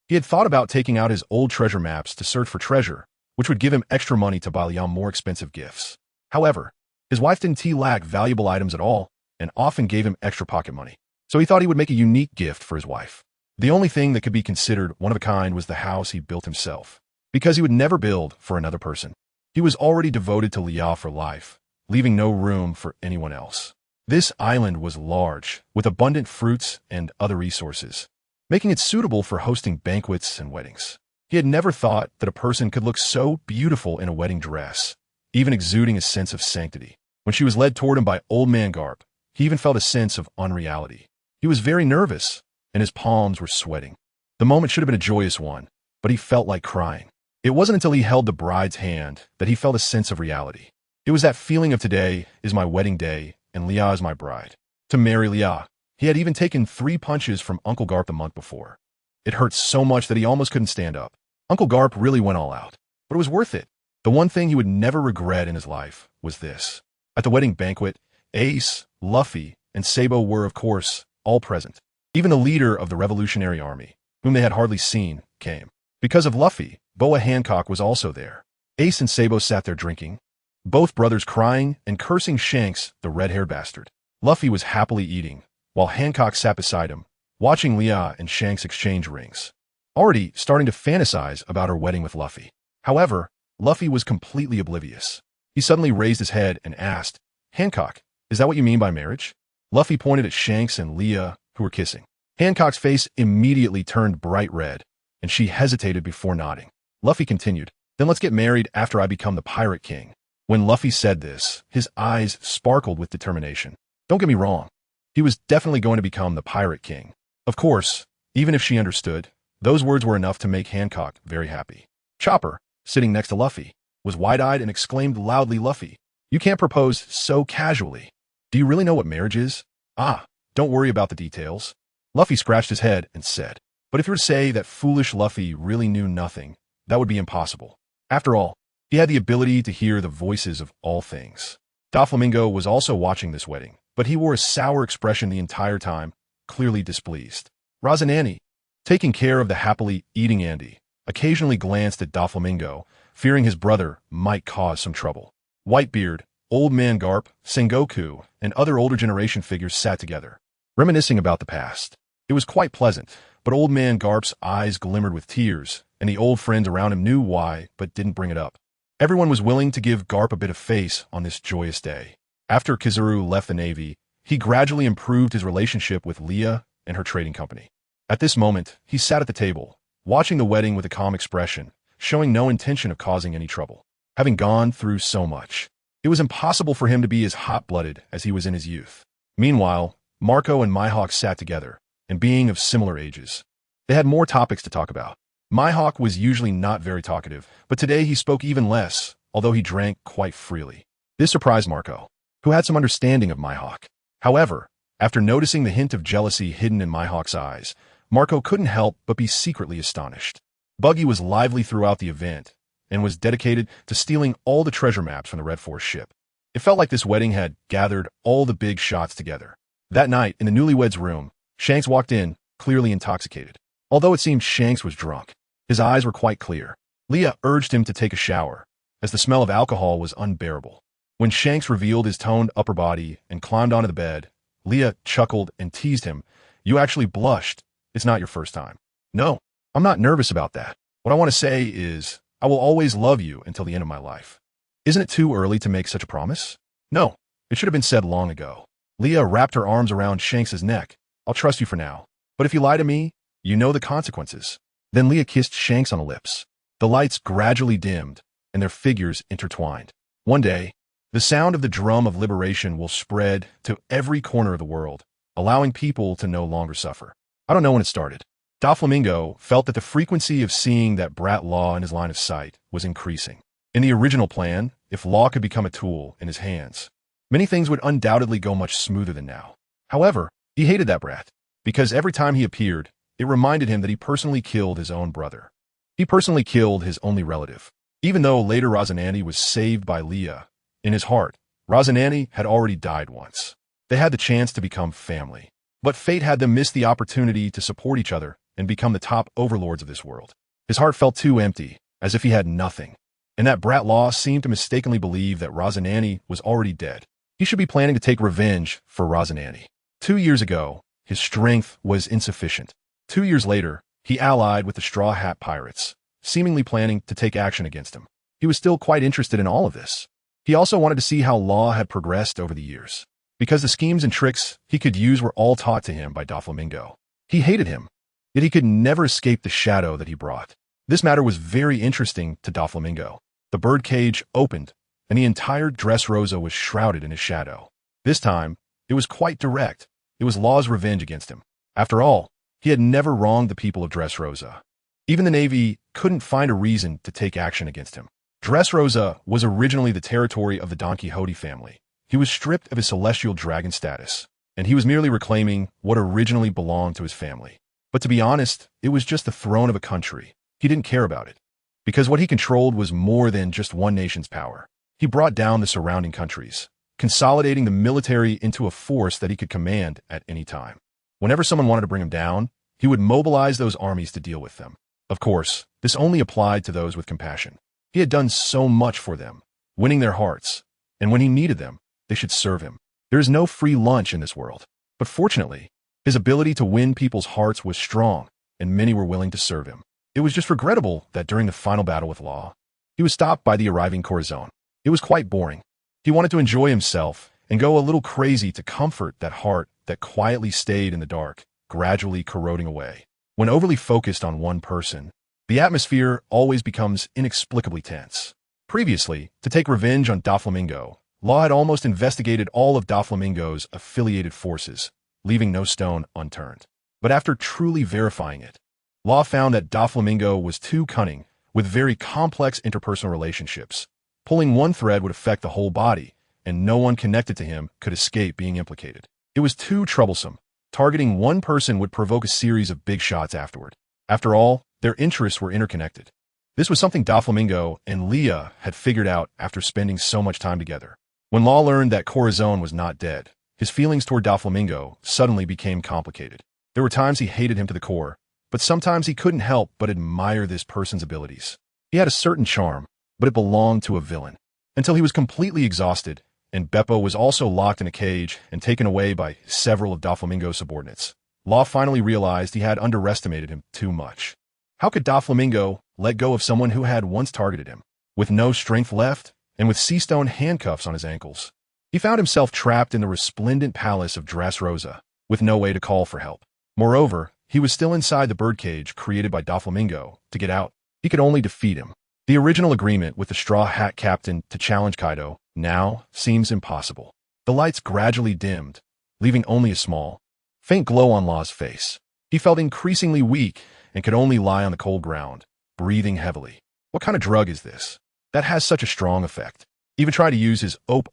Speaker 1: He had thought about taking out his old treasure maps to search for treasure, which would give him extra money to buy Liam more expensive gifts. However, his wife didn't lack valuable items at all and often gave him extra pocket money. So he thought he would make a unique gift for his wife. The only thing that could be considered one of a kind was the house he built himself, because he would never build for another person. He was already devoted to Leah for life, leaving no room for anyone else. This island was large, with abundant fruits and other resources, making it suitable for hosting banquets and weddings. He had never thought that a person could look so beautiful in a wedding dress, even exuding a sense of sanctity. When she was led toward him by Old Man Garp, he even felt a sense of unreality. He was very nervous, and his palms were sweating. The moment should have been a joyous one, but he felt like crying. It wasn't until he held the bride's hand that he felt a sense of reality. It was that feeling of today is my wedding day, and Leah is my bride. To marry Leah, he had even taken 3 punches from Uncle Garp the month before. It hurt so much that he almost couldn't stand up. Uncle Garp really went all out, but it was worth it. The one thing he would never regret in his life was this. At the wedding banquet, Ace, Luffy, and Sabo were, of course, all present. Even the leader of the Revolutionary Army, whom they had hardly seen, came. Because of Luffy, Boa Hancock was also there. Ace and Sabo sat there drinking, both brothers crying and cursing Shanks, the red-haired bastard. Luffy was happily eating, while Hancock sat beside him, watching Leah and Shanks exchange rings, already starting to fantasize about her wedding with Luffy. However, Luffy was completely oblivious. He suddenly raised his head and asked, "Hancock, is that what you mean by marriage?" Luffy pointed at Shanks and Leah, who were kissing. Hancock's face immediately turned bright red, and she hesitated before nodding. Luffy continued, "Then let's get married after I become the Pirate King." When Luffy said this, his eyes sparkled with determination. Don't get me wrong, he was definitely going to become the Pirate King. Of course, even if she understood, those words were enough to make Hancock very happy. Chopper, sitting next to Luffy, was wide-eyed and exclaimed loudly, "Luffy, you can't propose so casually. Do you really know what marriage is?" "Ah, don't worry about the details." Luffy scratched his head and said, "But if you were to say that foolish Luffy really knew nothing, that would be impossible. After all, he had the ability to hear the voices of all things." Doflamingo was also watching this wedding, but he wore a sour expression the entire time, clearly displeased. Rosinante, taking care of the happily eating Andy, occasionally glanced at Doflamingo, fearing his brother might cause some trouble. Whitebeard, Old Man Garp, Sengoku, and other older generation figures sat together, reminiscing about the past. It was quite pleasant, but Old Man Garp's eyes glimmered with tears, and the old friends around him knew why but didn't bring it up. Everyone was willing to give Garp a bit of face on this joyous day. After Kizaru left the Navy, he gradually improved his relationship with Leah and her trading company. At this moment, he sat at the table, watching the wedding with a calm expression, showing no intention of causing any trouble. Having gone through so much, it was impossible for him to be as hot-blooded as he was in his youth. Meanwhile, Marco and Mihawk sat together, and being of similar ages, they had more topics to talk about. Mihawk was usually not very talkative, but today he spoke even less, although he drank quite freely. This surprised Marco, who had some understanding of Mihawk. However, after noticing the hint of jealousy hidden in Mihawk's eyes, Marco couldn't help but be secretly astonished. Buggy was lively throughout the event, and was dedicated to stealing all the treasure maps from the Red Force ship. It felt like this wedding had gathered all the big shots together. That night, in the newlyweds' room, Shanks walked in, clearly intoxicated. Although it seemed Shanks was drunk, his eyes were quite clear. Leah urged him to take a shower, as the smell of alcohol was unbearable. When Shanks revealed his toned upper body and climbed onto the bed, Leah chuckled and teased him. "You actually blushed. It's not your first time." "No, I'm not nervous about that. What I want to say is, I will always love you until the end of my life." "Isn't it too early to make such a promise?" "No, it should have been said long ago." Leah wrapped her arms around Shanks' neck. "I'll trust you for now. But if you lie to me, you know the consequences." Then Leah kissed Shanks on the lips. The lights gradually dimmed, and their figures intertwined. One day, the sound of the drum of liberation will spread to every corner of the world, allowing people to no longer suffer. I don't know when it started. Doflamingo felt that the frequency of seeing that brat Law in his line of sight was increasing. In the original plan, if Law could become a tool in his hands, many things would undoubtedly go much smoother than now. However, he hated that brat, because every time he appeared, it reminded him that he personally killed his own brother. He personally killed his only relative. Even though later Rosinante was saved by Leah, in his heart, Rosinante had already died once. They had the chance to become family, but fate had them miss the opportunity to support each other and become the top overlords of this world. His heart felt too empty, as if he had nothing, and that brat Law seemed to mistakenly believe that Rosinante was already dead. He should be planning to take revenge for Rosinante. 2 years ago, his strength was insufficient. 2 years later, he allied with the Straw Hat Pirates, seemingly planning to take action against him. He was still quite interested in all of this. He also wanted to see how Law had progressed over the years. because the schemes and tricks he could use were all taught to him by Doflamingo. He hated him, yet he could never escape the shadow that he brought. This matter was very interesting to Doflamingo. The birdcage opened, and the entire Dressrosa was shrouded in his shadow. This time, it was quite direct. It was Law's revenge against him. After all, he had never wronged the people of Dressrosa. Even the Navy couldn't find a reason to take action against him. Dressrosa was originally the territory of the Don Quixote family. He was stripped of his celestial dragon status, and he was merely reclaiming what originally belonged to his family. But to be honest, it was just the throne of a country. He didn't care about it, because what he controlled was more than just one nation's power. He brought down the surrounding countries, consolidating the military into a force that he could command at any time. Whenever someone wanted to bring him down, he would mobilize those armies to deal with them. Of course, this only applied to those with compassion. He had done so much for them, winning their hearts, and when he needed them, they should serve him. There is no free lunch in this world. But fortunately, his ability to win people's hearts was strong, and many were willing to serve him. It was just regrettable that during the final battle with Law, he was stopped by the arriving Corazon. It was quite boring. He wanted to enjoy himself and go a little crazy to comfort that heart that quietly stayed in the dark, gradually corroding away. When overly focused on one person, the atmosphere always becomes inexplicably tense. Previously, to take revenge on Doflamingo, Law had almost investigated all of Doflamingo's affiliated forces, leaving no stone unturned. But after truly verifying it, Law found that Doflamingo was too cunning, with very complex interpersonal relationships. Pulling one thread would affect the whole body, and no one connected to him could escape being implicated. It was too troublesome. Targeting one person would provoke a series of big shots afterward. After all, their interests were interconnected. This was something Doflamingo and Leah had figured out after spending so much time together. When Law learned that Corazon was not dead, his feelings toward Doflamingo suddenly became complicated. There were times he hated him to the core, but sometimes he couldn't help but admire this person's abilities. He had a certain charm, but it belonged to a villain. Until he was completely exhausted, and Beppo was also locked in a cage and taken away by several of Doflamingo's subordinates. Law finally realized he had underestimated him too much. How could Doflamingo let go of someone who had once targeted him? With no strength left, and with sea-stone handcuffs on his ankles, he found himself trapped in the resplendent palace of Dressrosa, with no way to call for help. Moreover, he was still inside the birdcage created by Doflamingo. To get out, he could only defeat him. The original agreement with the Straw Hat Captain to challenge Kaido now seems impossible. The lights gradually dimmed, leaving only a small, faint glow on Law's face. He felt increasingly weak and could only lie on the cold ground, breathing heavily. What kind of drug is this that has such a strong effect? Even trying to use his ope,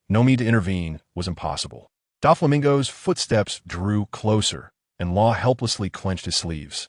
Speaker 1: no need to intervene, was impossible. Doflamingo's footsteps drew closer, and Law helplessly clenched his sleeves,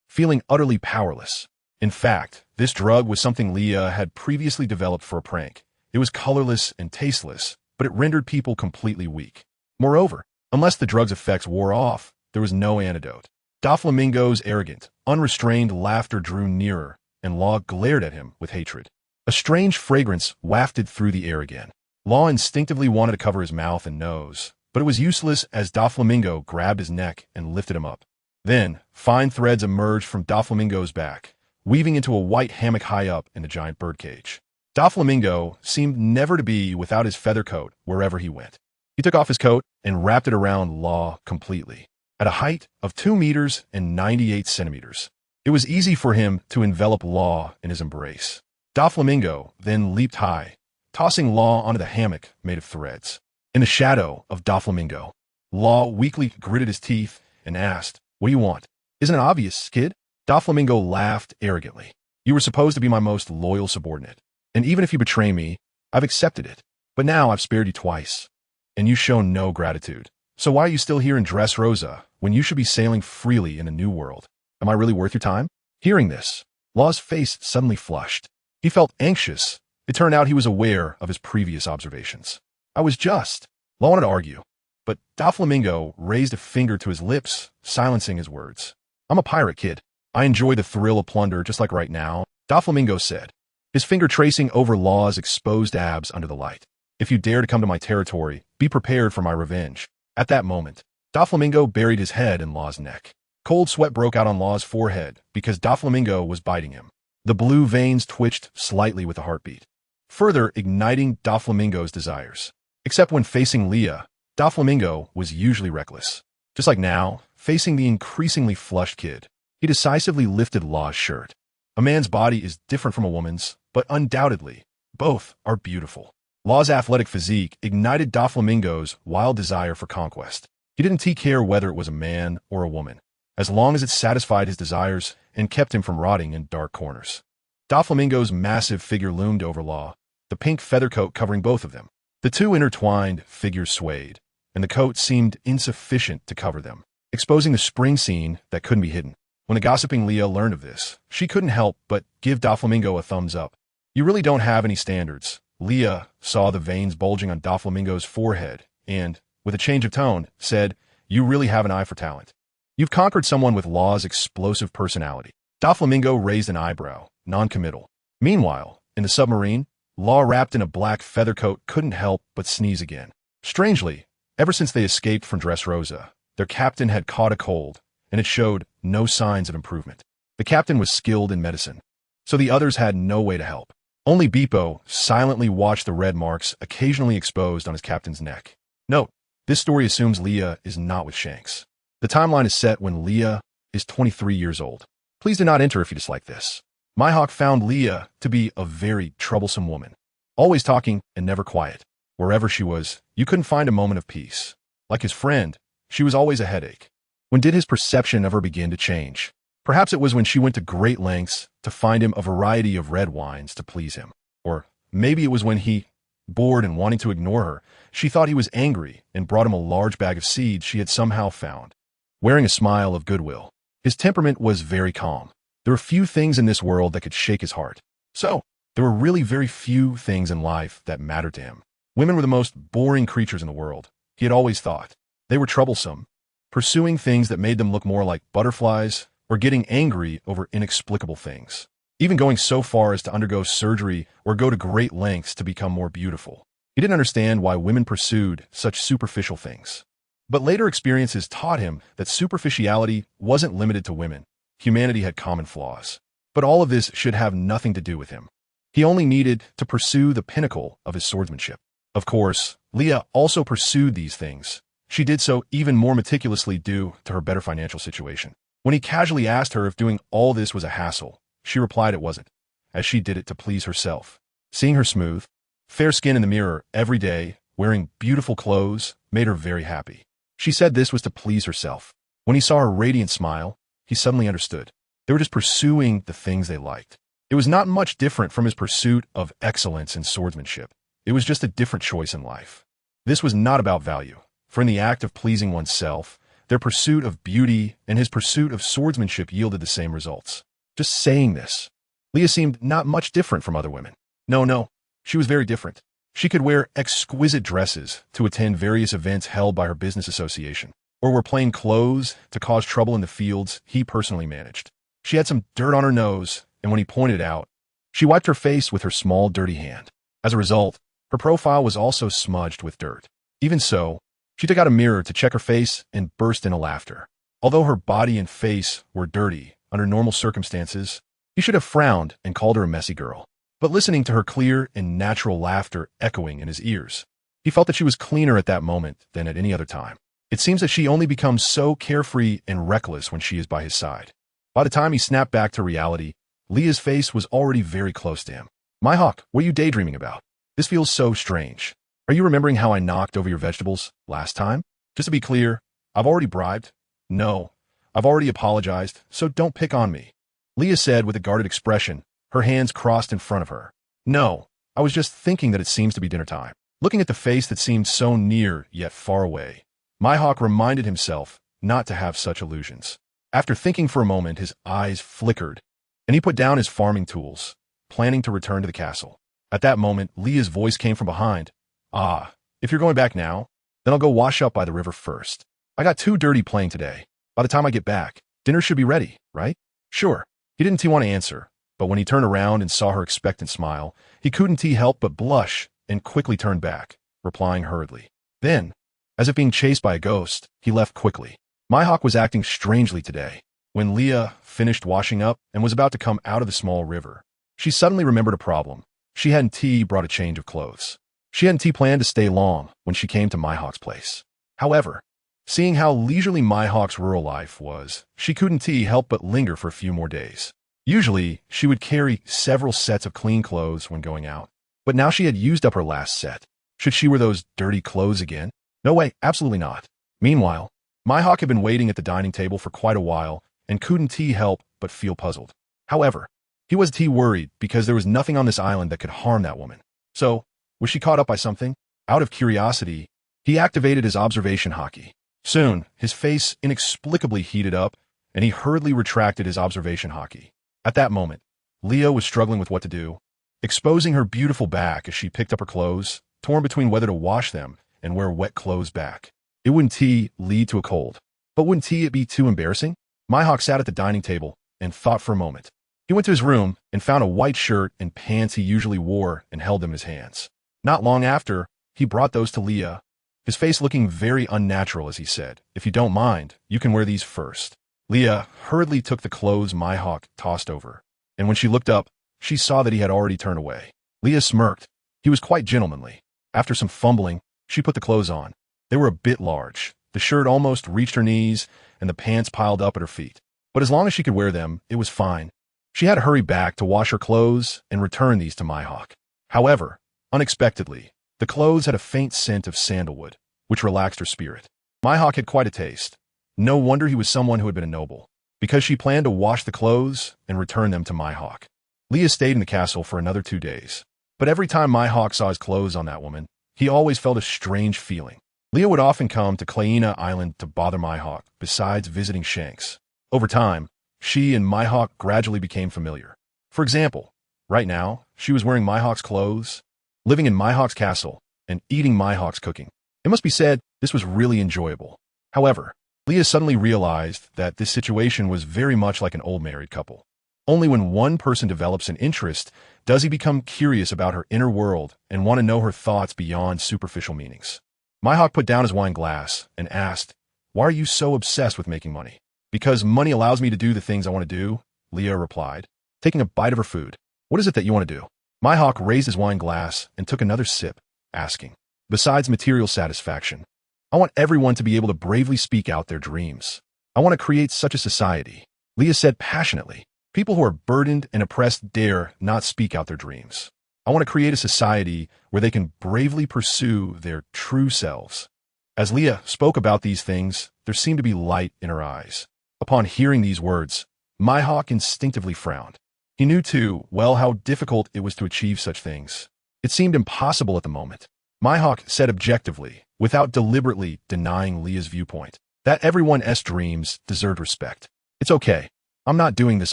Speaker 1: feeling utterly powerless. In fact, this drug was something Leah had previously developed for a prank. It was colorless and tasteless, but it rendered people completely weak. Moreover, unless the drug's effects wore off, there was no antidote. Doflamingo's arrogant, unrestrained laughter drew nearer, and Law glared at him with hatred. A strange fragrance wafted through the air again. Law instinctively wanted to cover his mouth and nose, but it was useless as Doflamingo grabbed his neck and lifted him up. Then, fine threads emerged from Doflamingo's back, weaving into a white hammock high up in the giant birdcage. Doflamingo seemed never to be without his feather coat wherever he went. He took off his coat and wrapped it around Law completely, at a height of 2 meters and 98 centimeters. It was easy for him to envelop Law in his embrace. Doflamingo then leaped high, tossing Law onto the hammock made of threads. In the shadow of Doflamingo, Law weakly gritted his teeth and asked, "What do you want? Isn't it obvious, kid?" Doflamingo laughed arrogantly. "You were supposed to be my most loyal subordinate, and even if you betray me, I've accepted it. But now I've spared you twice, and you show no gratitude. So why are you still here in Dressrosa when you should be sailing freely in a new world? Am I really worth your time?" Hearing this, Law's face suddenly flushed. He felt anxious. It turned out he was aware of his previous observations. "I was just..." Law wanted to argue, but Doflamingo raised a finger to his lips, silencing his words. "I'm a pirate, kid. I enjoy the thrill of plunder just like right now," Doflamingo said, his finger tracing over Law's exposed abs under the light. "If you dare to come to my territory, be prepared for my revenge." At that moment, Doflamingo buried his head in Law's neck. Cold sweat broke out on Law's forehead because Doflamingo was biting him. The blue veins twitched slightly with a heartbeat, further igniting Doflamingo's desires. Except when facing Leah, Doflamingo was usually reckless. Just like now, facing the increasingly flushed kid, he decisively lifted Law's shirt. A man's body is different from a woman's, but undoubtedly, both are beautiful. Law's athletic physique ignited Doflamingo's wild desire for conquest. He didn't care whether it was a man or a woman, as long as it satisfied his desires and kept him from rotting in dark corners. Doflamingo's massive figure loomed over Law, the pink feather coat covering both of them. The two intertwined figures swayed, and the coat seemed insufficient to cover them, exposing the spring scene that couldn't be hidden. When the gossiping Leah learned of this, she couldn't help but give Doflamingo a thumbs up. "You really don't have any standards." Leah saw the veins bulging on Doflamingo's forehead and, with a change of tone, said, "You really have an eye for talent. You've conquered someone with Law's explosive personality." Doflamingo raised an eyebrow, non-committal. Meanwhile, in the submarine, Law, wrapped in a black feather coat, couldn't help but sneeze again. Strangely, ever since they escaped from Dressrosa, their captain had caught a cold, and it showed no signs of improvement. The captain was skilled in medicine, so the others had no way to help. Only Beepo silently watched the red marks occasionally exposed on his captain's neck. Note, this story assumes Leah is not with Shanks. The timeline is set when Leah is 23 years old. Please do not enter if you dislike this. Mihawk found Leah to be a very troublesome woman, always talking and never quiet. Wherever she was, you couldn't find a moment of peace. Like his friend, she was always a headache. When did his perception of her begin to change? Perhaps it was when she went to great lengths to find him a variety of red wines to please him. Or maybe it was when he, bored and wanting to ignore her, she thought he was angry and brought him a large bag of seeds she had somehow found. Wearing a smile of goodwill, his temperament was very calm. There were few things in this world that could shake his heart. So, there were really very few things in life that mattered to him. Women were the most boring creatures in the world, he had always thought. They were troublesome, pursuing things that made them look more like butterflies, or getting angry over inexplicable things, even going so far as to undergo surgery or go to great lengths to become more beautiful. He didn't understand why women pursued such superficial things. But later experiences taught him that superficiality wasn't limited to women. Humanity had common flaws. But all of this should have nothing to do with him. He only needed to pursue the pinnacle of his swordsmanship. Of course, Leah also pursued these things. She did so even more meticulously due to her better financial situation. When he casually asked her if doing all this was a hassle, she replied it wasn't, as she did it to please herself. Seeing her smooth, fair skin in the mirror every day, wearing beautiful clothes, made her very happy. She said this was to please herself. When he saw her radiant smile, he suddenly understood. They were just pursuing the things they liked. It was not much different from his pursuit of excellence in swordsmanship. It was just a different choice in life. This was not about value, for in the act of pleasing oneself, their pursuit of beauty and his pursuit of swordsmanship yielded the same results. Just saying this, Leah seemed not much different from other women. No, she was very different. She could wear exquisite dresses to attend various events held by her business association, or wear plain clothes to cause trouble in the fields he personally managed. She had some dirt on her nose, and when he pointed it out, she wiped her face with her small, dirty hand. As a result, her profile was also smudged with dirt. Even so, she took out a mirror to check her face and burst into laughter. Although her body and face were dirty, under normal circumstances, he should have frowned and called her a messy girl. But listening to her clear and natural laughter echoing in his ears, he felt that she was cleaner at that moment than at any other time. It seems that she only becomes so carefree and reckless when she is by his side. By the time he snapped back to reality, Leah's face was already very close to him. "Mihawk, what are you daydreaming about? This feels so strange. Are you remembering how I knocked over your vegetables last time? Just to be clear, I've already bribed. No, I've already apologized, so don't pick on me," Leah said with a guarded expression, her hands crossed in front of her. "No, I was just thinking that it seems to be dinner time." Looking at the face that seemed so near yet far away, Mihawk reminded himself not to have such illusions. After thinking for a moment, his eyes flickered, and he put down his farming tools, planning to return to the castle. At that moment, Leah's voice came from behind. "Ah, if you're going back now, then I'll go wash up by the river first. I got too dirty playing today. By the time I get back, dinner should be ready, right?" "Sure." He didn't want to answer, but when he turned around and saw her expectant smile, he couldn't help but blush and quickly turned back, replying hurriedly. Then, as if being chased by a ghost, he left quickly. Mihawk was acting strangely today. When Leah finished washing up and was about to come out of the small river, she suddenly remembered a problem. She hadn't brought a change of clothes. She hadn't planned to stay long when she came to Mihawk's place. However, seeing how leisurely Mihawk's rural life was, she couldn't help but linger for a few more days. Usually, she would carry several sets of clean clothes when going out, but now she had used up her last set. Should she wear those dirty clothes again? No way, absolutely not. Meanwhile, Mihawk had been waiting at the dining table for quite a while and couldn't help but feel puzzled. However, he was worried because there was nothing on this island that could harm that woman. So, was she caught up by something? Out of curiosity, he activated his observation haki. Soon, his face inexplicably heated up, and he hurriedly retracted his observation haki. At that moment, Leo was struggling with what to do, exposing her beautiful back as she picked up her clothes, torn between whether to wash them and wear wet clothes back. It wouldn't lead to a cold. But wouldn't it be too embarrassing? Mihawk sat at the dining table and thought for a moment. He went to his room and found a white shirt and pants he usually wore and held them in his hands. Not long after, he brought those to Leah, his face looking very unnatural as he said, "If you don't mind, you can wear these first." Leah hurriedly took the clothes Mihawk tossed over, and when she looked up, she saw that he had already turned away. Leah smirked. He was quite gentlemanly. After some fumbling, she put the clothes on. They were a bit large. The shirt almost reached her knees, and the pants piled up at her feet. But as long as she could wear them, it was fine. She had to hurry back to wash her clothes and return these to Mihawk. However, unexpectedly, the clothes had a faint scent of sandalwood, which relaxed her spirit. Mihawk had quite a taste. No wonder he was someone who had been a noble, because she planned to wash the clothes and return them to Mihawk. Leah stayed in the castle for another 2 days. But every time Mihawk saw his clothes on that woman, he always felt a strange feeling. Leah would often come to Klaina Island to bother Mihawk, besides visiting Shanks. Over time, she and Mihawk gradually became familiar. For example, right now, she was wearing Mihawk's clothes, living in Mihawk's castle, and eating Mihawk's cooking. It must be said, this was really enjoyable. However, Leah suddenly realized that this situation was very much like an old married couple. Only when one person develops an interest does he become curious about her inner world and want to know her thoughts beyond superficial meanings. Mihawk put down his wine glass and asked, "Why are you so obsessed with making money?" "Because money allows me to do the things I want to do," Leah replied, taking a bite of her food. "What is it that you want to do?" Mihawk raised his wine glass and took another sip, asking, "Besides material satisfaction, I want everyone to be able to bravely speak out their dreams. I want to create such a society," Leah said passionately. "People who are burdened and oppressed dare not speak out their dreams. I want to create a society where they can bravely pursue their true selves." As Leah spoke about these things, there seemed to be light in her eyes. Upon hearing these words, Mihawk instinctively frowned. He knew too well how difficult it was to achieve such things. It seemed impossible at the moment. Mihawk said objectively, without deliberately denying Leah's viewpoint, that everyone's dreams deserved respect. "It's okay. I'm not doing this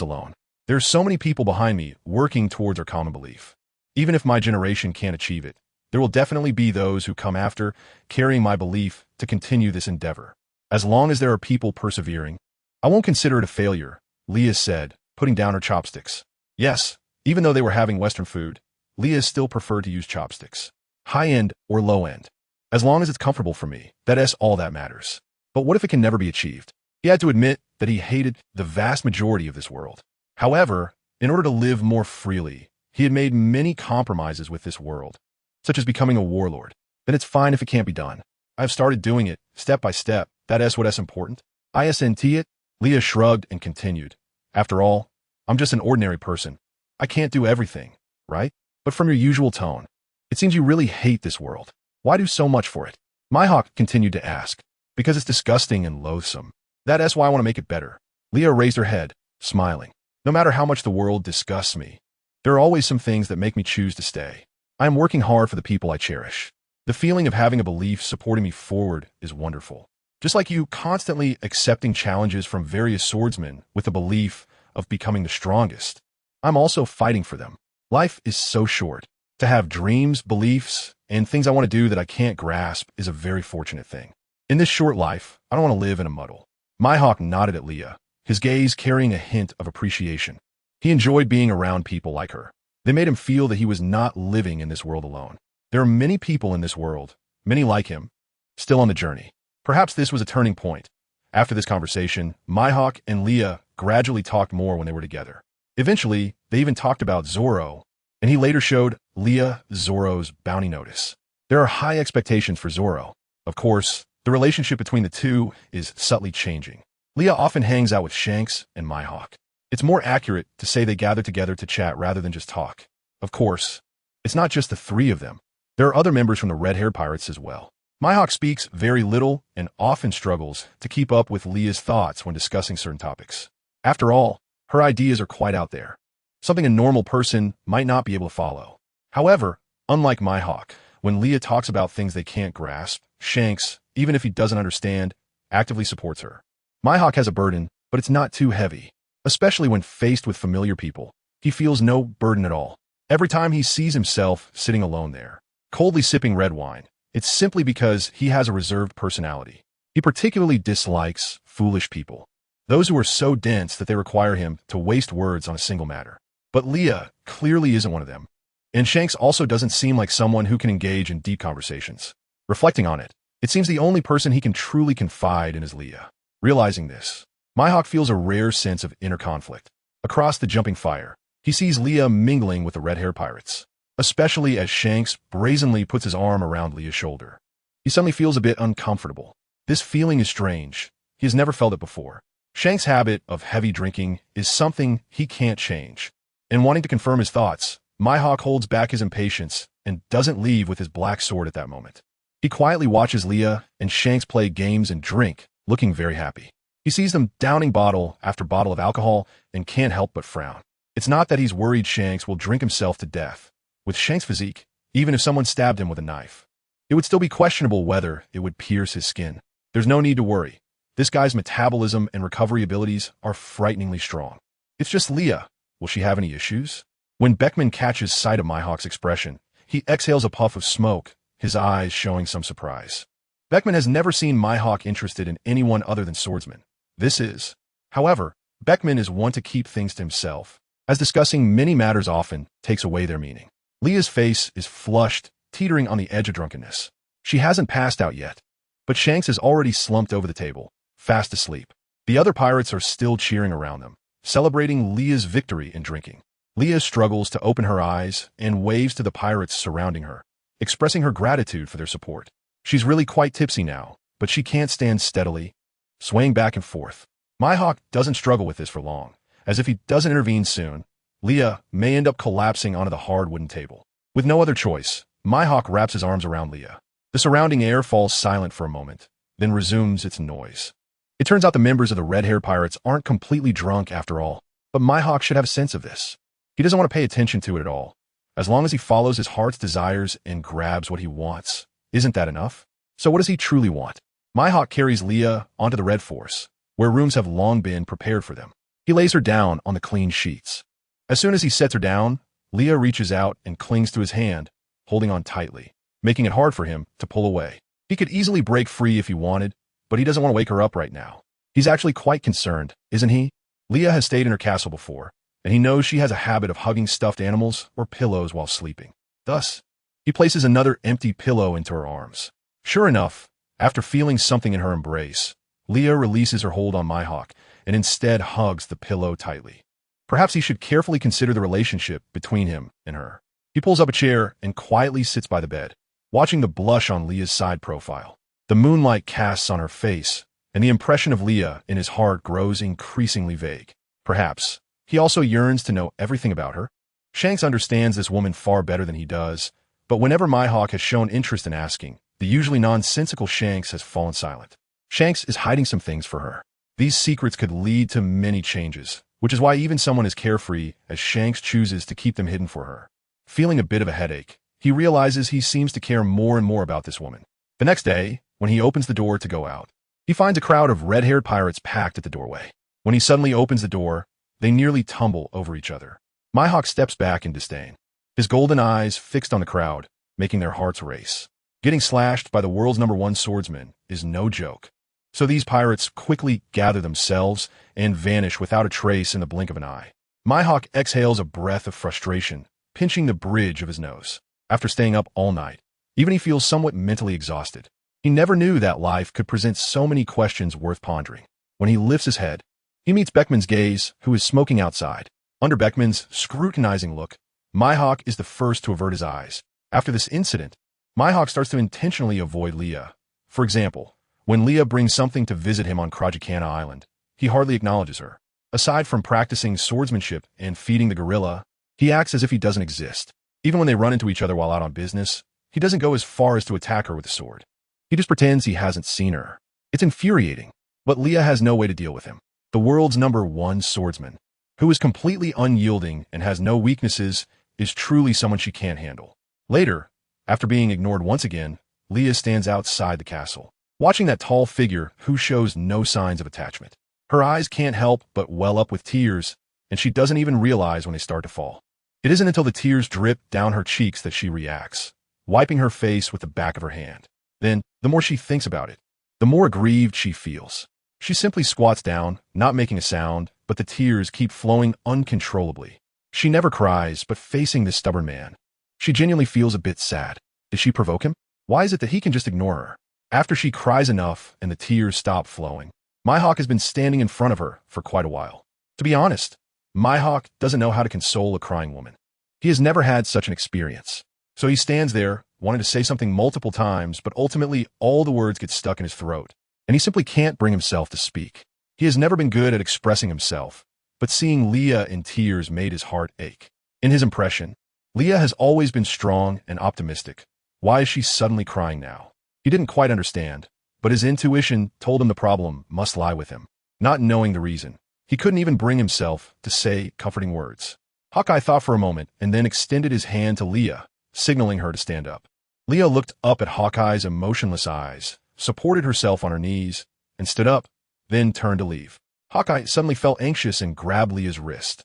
Speaker 1: alone. There are so many people behind me working towards our common belief. Even if my generation can't achieve it, there will definitely be those who come after, carrying my belief to continue this endeavor. As long as there are people persevering, I won't consider it a failure," Leah said, putting down her chopsticks. Yes, even though they were having Western food, Leah still preferred to use chopsticks. High-end or low-end. As long as it's comfortable for me, that's all that matters. But what if it can never be achieved? He had to admit that he hated the vast majority of this world. However, in order to live more freely, he had made many compromises with this world, such as becoming a warlord. Then it's fine if it can't be done. I've started doing it, step by step. That's what's important. Isn't it? Leah shrugged and continued. After all, I'm just an ordinary person. I can't do everything, right? But from your usual tone, it seems you really hate this world. Why do so much for it? Mihawk continued to ask. Because it's disgusting and loathsome. That's why I want to make it better. Leah raised her head, smiling. No matter how much the world disgusts me, there are always some things that make me choose to stay. I am working hard for the people I cherish. The feeling of having a belief supporting me forward is wonderful. Just like you constantly accepting challenges from various swordsmen with the belief of becoming the strongest, I'm also fighting for them. Life is so short. To have dreams, beliefs, and things I want to do that I can't grasp is a very fortunate thing. In this short life, I don't want to live in a muddle. Mihawk nodded at Leah, his gaze carrying a hint of appreciation. He enjoyed being around people like her. They made him feel that he was not living in this world alone. There are many people in this world, many like him, still on the journey. Perhaps this was a turning point. After this conversation, Mihawk and Leah gradually talked more when they were together. Eventually, they even talked about Zoro, and he later showed Leah Zoro's bounty notice. There are high expectations for Zoro. Of course, the relationship between the two is subtly changing. Leah often hangs out with Shanks and Mihawk. It's more accurate to say they gather together to chat rather than just talk. Of course, it's not just the three of them. There are other members from the red-haired pirates as well. Mihawk speaks very little and often struggles to keep up with Leah's thoughts when discussing certain topics. After all, her ideas are quite out there, something a normal person might not be able to follow. However, unlike Mihawk, when Leah talks about things they can't grasp, Shanks, even if he doesn't understand, actively supports her. Mihawk has a burden, but it's not too heavy. Especially when faced with familiar people, he feels no burden at all. Every time he sees himself sitting alone there, coldly sipping red wine, it's simply because he has a reserved personality. He particularly dislikes foolish people, those who are so dense that they require him to waste words on a single matter. But Leah clearly isn't one of them. And Shanks also doesn't seem like someone who can engage in deep conversations. Reflecting on it, it seems the only person he can truly confide in is Leah. Realizing this, Mihawk feels a rare sense of inner conflict. Across the jumping fire, he sees Leah mingling with the red-haired pirates, especially as Shanks brazenly puts his arm around Leah's shoulder. He suddenly feels a bit uncomfortable. This feeling is strange. He has never felt it before. Shanks' habit of heavy drinking is something he can't change. And wanting to confirm his thoughts, Mihawk holds back his impatience and doesn't leave with his black sword at that moment. He quietly watches Leah and Shanks play games and drink, looking very happy. He sees them downing bottle after bottle of alcohol and can't help but frown. It's not that he's worried Shanks will drink himself to death. With Shanks' physique, even if someone stabbed him with a knife, it would still be questionable whether it would pierce his skin. There's no need to worry. This guy's metabolism and recovery abilities are frighteningly strong. It's just Leah. Will she have any issues? When Beckman catches sight of Mihawk's expression, he exhales a puff of smoke, his eyes showing some surprise. Beckman has never seen Mihawk interested in anyone other than swordsmen. This is. However, Beckman is one to keep things to himself, as discussing many matters often takes away their meaning. Leah's face is flushed, teetering on the edge of drunkenness. She hasn't passed out yet, but Shanks is already slumped over the table, fast asleep. The other pirates are still cheering around them, celebrating Leah's victory in drinking. Leah struggles to open her eyes and waves to the pirates surrounding her, expressing her gratitude for their support. She's really quite tipsy now, but she can't stand steadily, swaying back and forth. Mihawk doesn't struggle with this for long, as if he doesn't intervene soon, Leah may end up collapsing onto the hard wooden table. With no other choice, Mihawk wraps his arms around Leah. The surrounding air falls silent for a moment, then resumes its noise. It turns out the members of the red-haired pirates aren't completely drunk after all, but Mihawk should have a sense of this. He doesn't want to pay attention to it at all. As long as he follows his heart's desires and grabs what he wants, isn't that enough? So what does he truly want? Mihawk carries Leah onto the Red Force, where rooms have long been prepared for them. He lays her down on the clean sheets. As soon as he sets her down, Leah reaches out and clings to his hand, holding on tightly, making it hard for him to pull away. He could easily break free if he wanted, but he doesn't want to wake her up right now. He's actually quite concerned, isn't he? Leah has stayed in her castle before, and he knows she has a habit of hugging stuffed animals or pillows while sleeping. Thus, he places another empty pillow into her arms. Sure enough, after feeling something in her embrace, Leah releases her hold on Mihawk and instead hugs the pillow tightly. Perhaps he should carefully consider the relationship between him and her. He pulls up a chair and quietly sits by the bed, watching the blush on Leah's side profile. The moonlight casts on her face, and the impression of Leah in his heart grows increasingly vague. Perhaps he also yearns to know everything about her. Shanks understands this woman far better than he does, but whenever Mihawk has shown interest in asking, the usually nonsensical Shanks has fallen silent. Shanks is hiding some things for her. These secrets could lead to many changes, which is why even someone as carefree as Shanks chooses to keep them hidden for her. Feeling a bit of a headache, he realizes he seems to care more and more about this woman. The next day, when he opens the door to go out, he finds a crowd of red-haired pirates packed at the doorway. When he suddenly opens the door, they nearly tumble over each other. Mihawk steps back in disdain, his golden eyes fixed on the crowd, making their hearts race. Getting slashed by the world's #1 swordsman is no joke. So these pirates quickly gather themselves and vanish without a trace in the blink of an eye. Mihawk exhales a breath of frustration, pinching the bridge of his nose. After staying up all night, even he feels somewhat mentally exhausted. He never knew that life could present so many questions worth pondering. When he lifts his head, he meets Beckman's gaze, who is smoking outside. Under Beckman's scrutinizing look, Mihawk is the first to avert his eyes. After this incident, Myhawk starts to intentionally avoid Leah. For example, when Leah brings something to visit him on Krajikana Island, he hardly acknowledges her. Aside from practicing swordsmanship and feeding the gorilla, he acts as if he doesn't exist. Even when they run into each other while out on business, he doesn't go as far as to attack her with a sword. He just pretends he hasn't seen her. It's infuriating, but Leah has no way to deal with him. The world's #1 swordsman, who is completely unyielding and has no weaknesses, is truly someone she can't handle. Later, after being ignored once again, Leah stands outside the castle, watching that tall figure who shows no signs of attachment. Her eyes can't help but well up with tears, and she doesn't even realize when they start to fall. It isn't until the tears drip down her cheeks that she reacts, wiping her face with the back of her hand. Then, the more she thinks about it, the more aggrieved she feels. She simply squats down, not making a sound, but the tears keep flowing uncontrollably. She never cries, but facing this stubborn man, she genuinely feels a bit sad. Did she provoke him? Why is it that he can just ignore her? After she cries enough and the tears stop flowing, Myhawk has been standing in front of her for quite a while. To be honest, Myhawk doesn't know how to console a crying woman. He has never had such an experience. So he stands there, wanting to say something multiple times, but ultimately all the words get stuck in his throat, and he simply can't bring himself to speak. He has never been good at expressing himself, but seeing Leah in tears made his heart ache. In his impression, Leah has always been strong and optimistic. Why is she suddenly crying now? He didn't quite understand, but his intuition told him the problem must lie with him. Not knowing the reason, he couldn't even bring himself to say comforting words. Hawkeye thought for a moment and then extended his hand to Leah, signaling her to stand up. Leah looked up at Hawkeye's emotionless eyes, supported herself on her knees, and stood up, then turned to leave. Hawkeye suddenly felt anxious and grabbed Leah's wrist.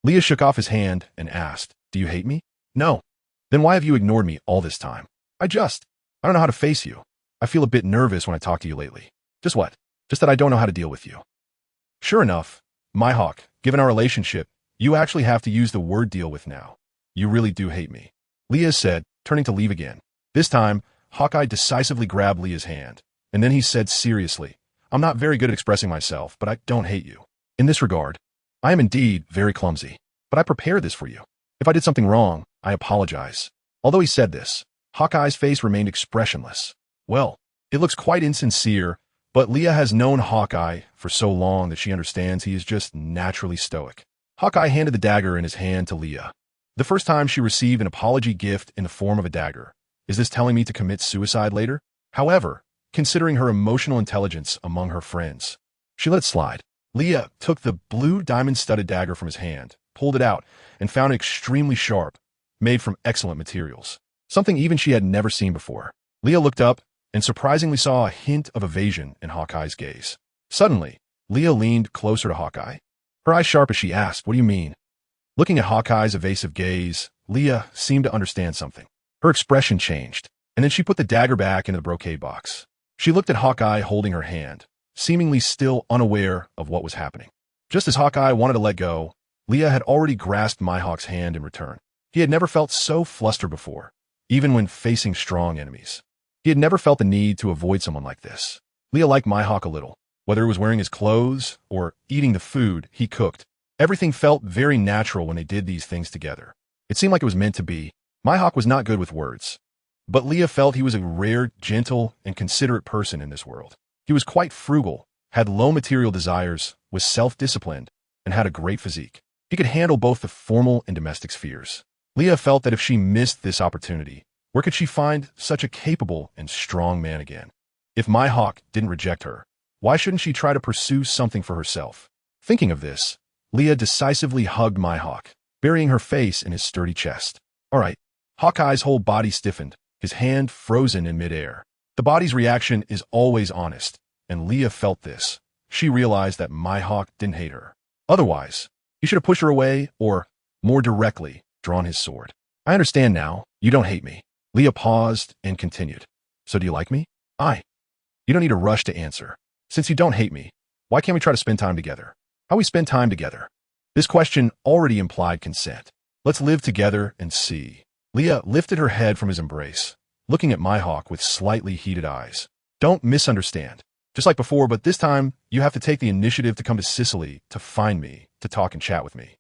Speaker 1: Leah shook off his hand and asked, "Do you hate me?" "No." "Then why have you ignored me all this time?" I don't know how to face you. I feel a bit nervous when I talk to you lately." "Just what?" "Just that I don't know how to deal with you." "Sure enough, Myhawk, given our relationship, you actually have to use the word deal with now. You really do hate me," Leah said, turning to leave again. This time, Hawkeye decisively grabbed Leah's hand, and then he said seriously, "I'm not very good at expressing myself, but I don't hate you. In this regard, I am indeed very clumsy, but I prepared this for you. If I did something wrong, I apologize." Although he said this, Hawkeye's face remained expressionless. Well, it looks quite insincere, but Leah has known Hawkeye for so long that she understands he is just naturally stoic. Hawkeye handed the dagger in his hand to Leah. The first time she received an apology gift in the form of a dagger. Is this telling me to commit suicide later? However, considering her emotional intelligence among her friends, she let it slide. Leah took the blue diamond-studded dagger from his hand, pulled it out, and found it extremely sharp, made from excellent materials. Something even she had never seen before. Leah looked up and surprisingly saw a hint of evasion in Hawkeye's gaze. Suddenly, Leah leaned closer to Hawkeye, her eyes sharp as she asked, "What do you mean?" Looking at Hawkeye's evasive gaze, Leah seemed to understand something. Her expression changed, and then she put the dagger back into the brocade box. She looked at Hawkeye holding her hand, seemingly still unaware of what was happening. Just as Hawkeye wanted to let go, Leah had already grasped Myhawk's hand in return. He had never felt so flustered before, even when facing strong enemies. He had never felt the need to avoid someone like this. Leah liked Myhawk a little. Whether it was wearing his clothes or eating the food he cooked, everything felt very natural when they did these things together. It seemed like it was meant to be. Myhawk was not good with words, but Leah felt he was a rare, gentle, and considerate person in this world. He was quite frugal, had low material desires, was self-disciplined, and had a great physique. He could handle both the formal and domestic spheres. Leah felt that if she missed this opportunity, where could she find such a capable and strong man again? If Myhawk didn't reject her, why shouldn't she try to pursue something for herself? Thinking of this, Leah decisively hugged Myhawk, burying her face in his sturdy chest. All right. Hawkeye's whole body stiffened, his hand frozen in midair. The body's reaction is always honest, and Leah felt this. She realized that Myhawk didn't hate her. Otherwise, he should have pushed her away or, more directly, drawn his sword. I understand now. You don't hate me. Leah paused and continued. So do you like me? You don't need to rush to answer. Since you don't hate me, why can't we try to spend time together? How we spend time together? This question already implied consent. Let's live together and see. Leah lifted her head from his embrace, looking at Myhawk with slightly heated eyes. Don't misunderstand. Just like before, but this time, you have to take the initiative to come to Sicily to find me, to talk and chat with me.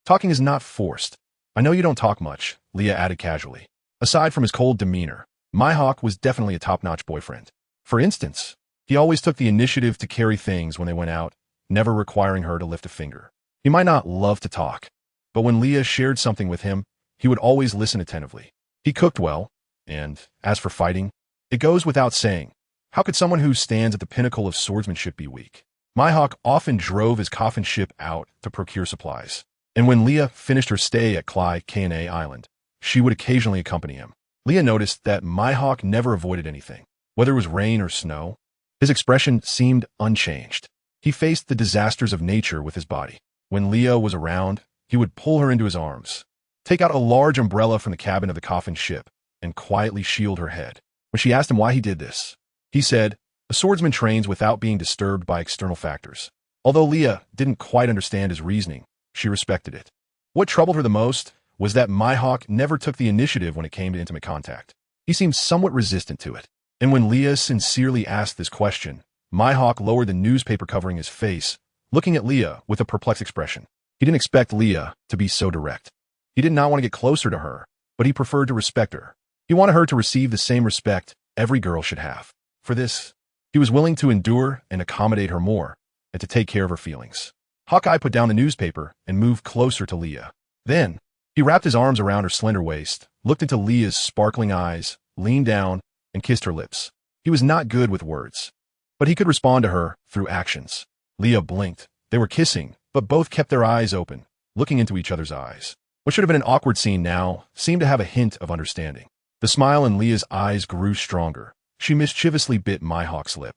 Speaker 1: Talking is not forced. I know you don't talk much, Leah added casually. Aside from his cold demeanor, Mihawk was definitely a top-notch boyfriend. For instance, he always took the initiative to carry things when they went out, never requiring her to lift a finger. He might not love to talk, but when Leah shared something with him, he would always listen attentively. He cooked well, and as for fighting, it goes without saying, how could someone who stands at the pinnacle of swordsmanship be weak? Mihawk often drove his coffin ship out to procure supplies, and when Leah finished her stay at Kana Island, she would occasionally accompany him. Leah noticed that Mihawk never avoided anything, whether it was rain or snow. His expression seemed unchanged. He faced the disasters of nature with his body. When Leah was around, he would pull her into his arms, take out a large umbrella from the cabin of the coffin ship, and quietly shield her head. When she asked him why he did this, he said, "A swordsman trains without being disturbed by external factors." Although Leah didn't quite understand his reasoning, she respected it. What troubled her the most was that Mihawk never took the initiative when it came to intimate contact. He seemed somewhat resistant to it. And when Leah sincerely asked this question, Mihawk lowered the newspaper covering his face, looking at Leah with a perplexed expression. He didn't expect Leah to be so direct. He did not want to get closer to her, but he preferred to respect her. He wanted her to receive the same respect every girl should have. For this, he was willing to endure and accommodate her more, and to take care of her feelings. Hawkeye put down the newspaper and moved closer to Leah. Then, he wrapped his arms around her slender waist, looked into Leah's sparkling eyes, leaned down, and kissed her lips. He was not good with words, but he could respond to her through actions. Leah blinked. They were kissing, but both kept their eyes open, looking into each other's eyes. What should have been an awkward scene now seemed to have a hint of understanding. The smile in Leah's eyes grew stronger. She mischievously bit Mihawk's lip.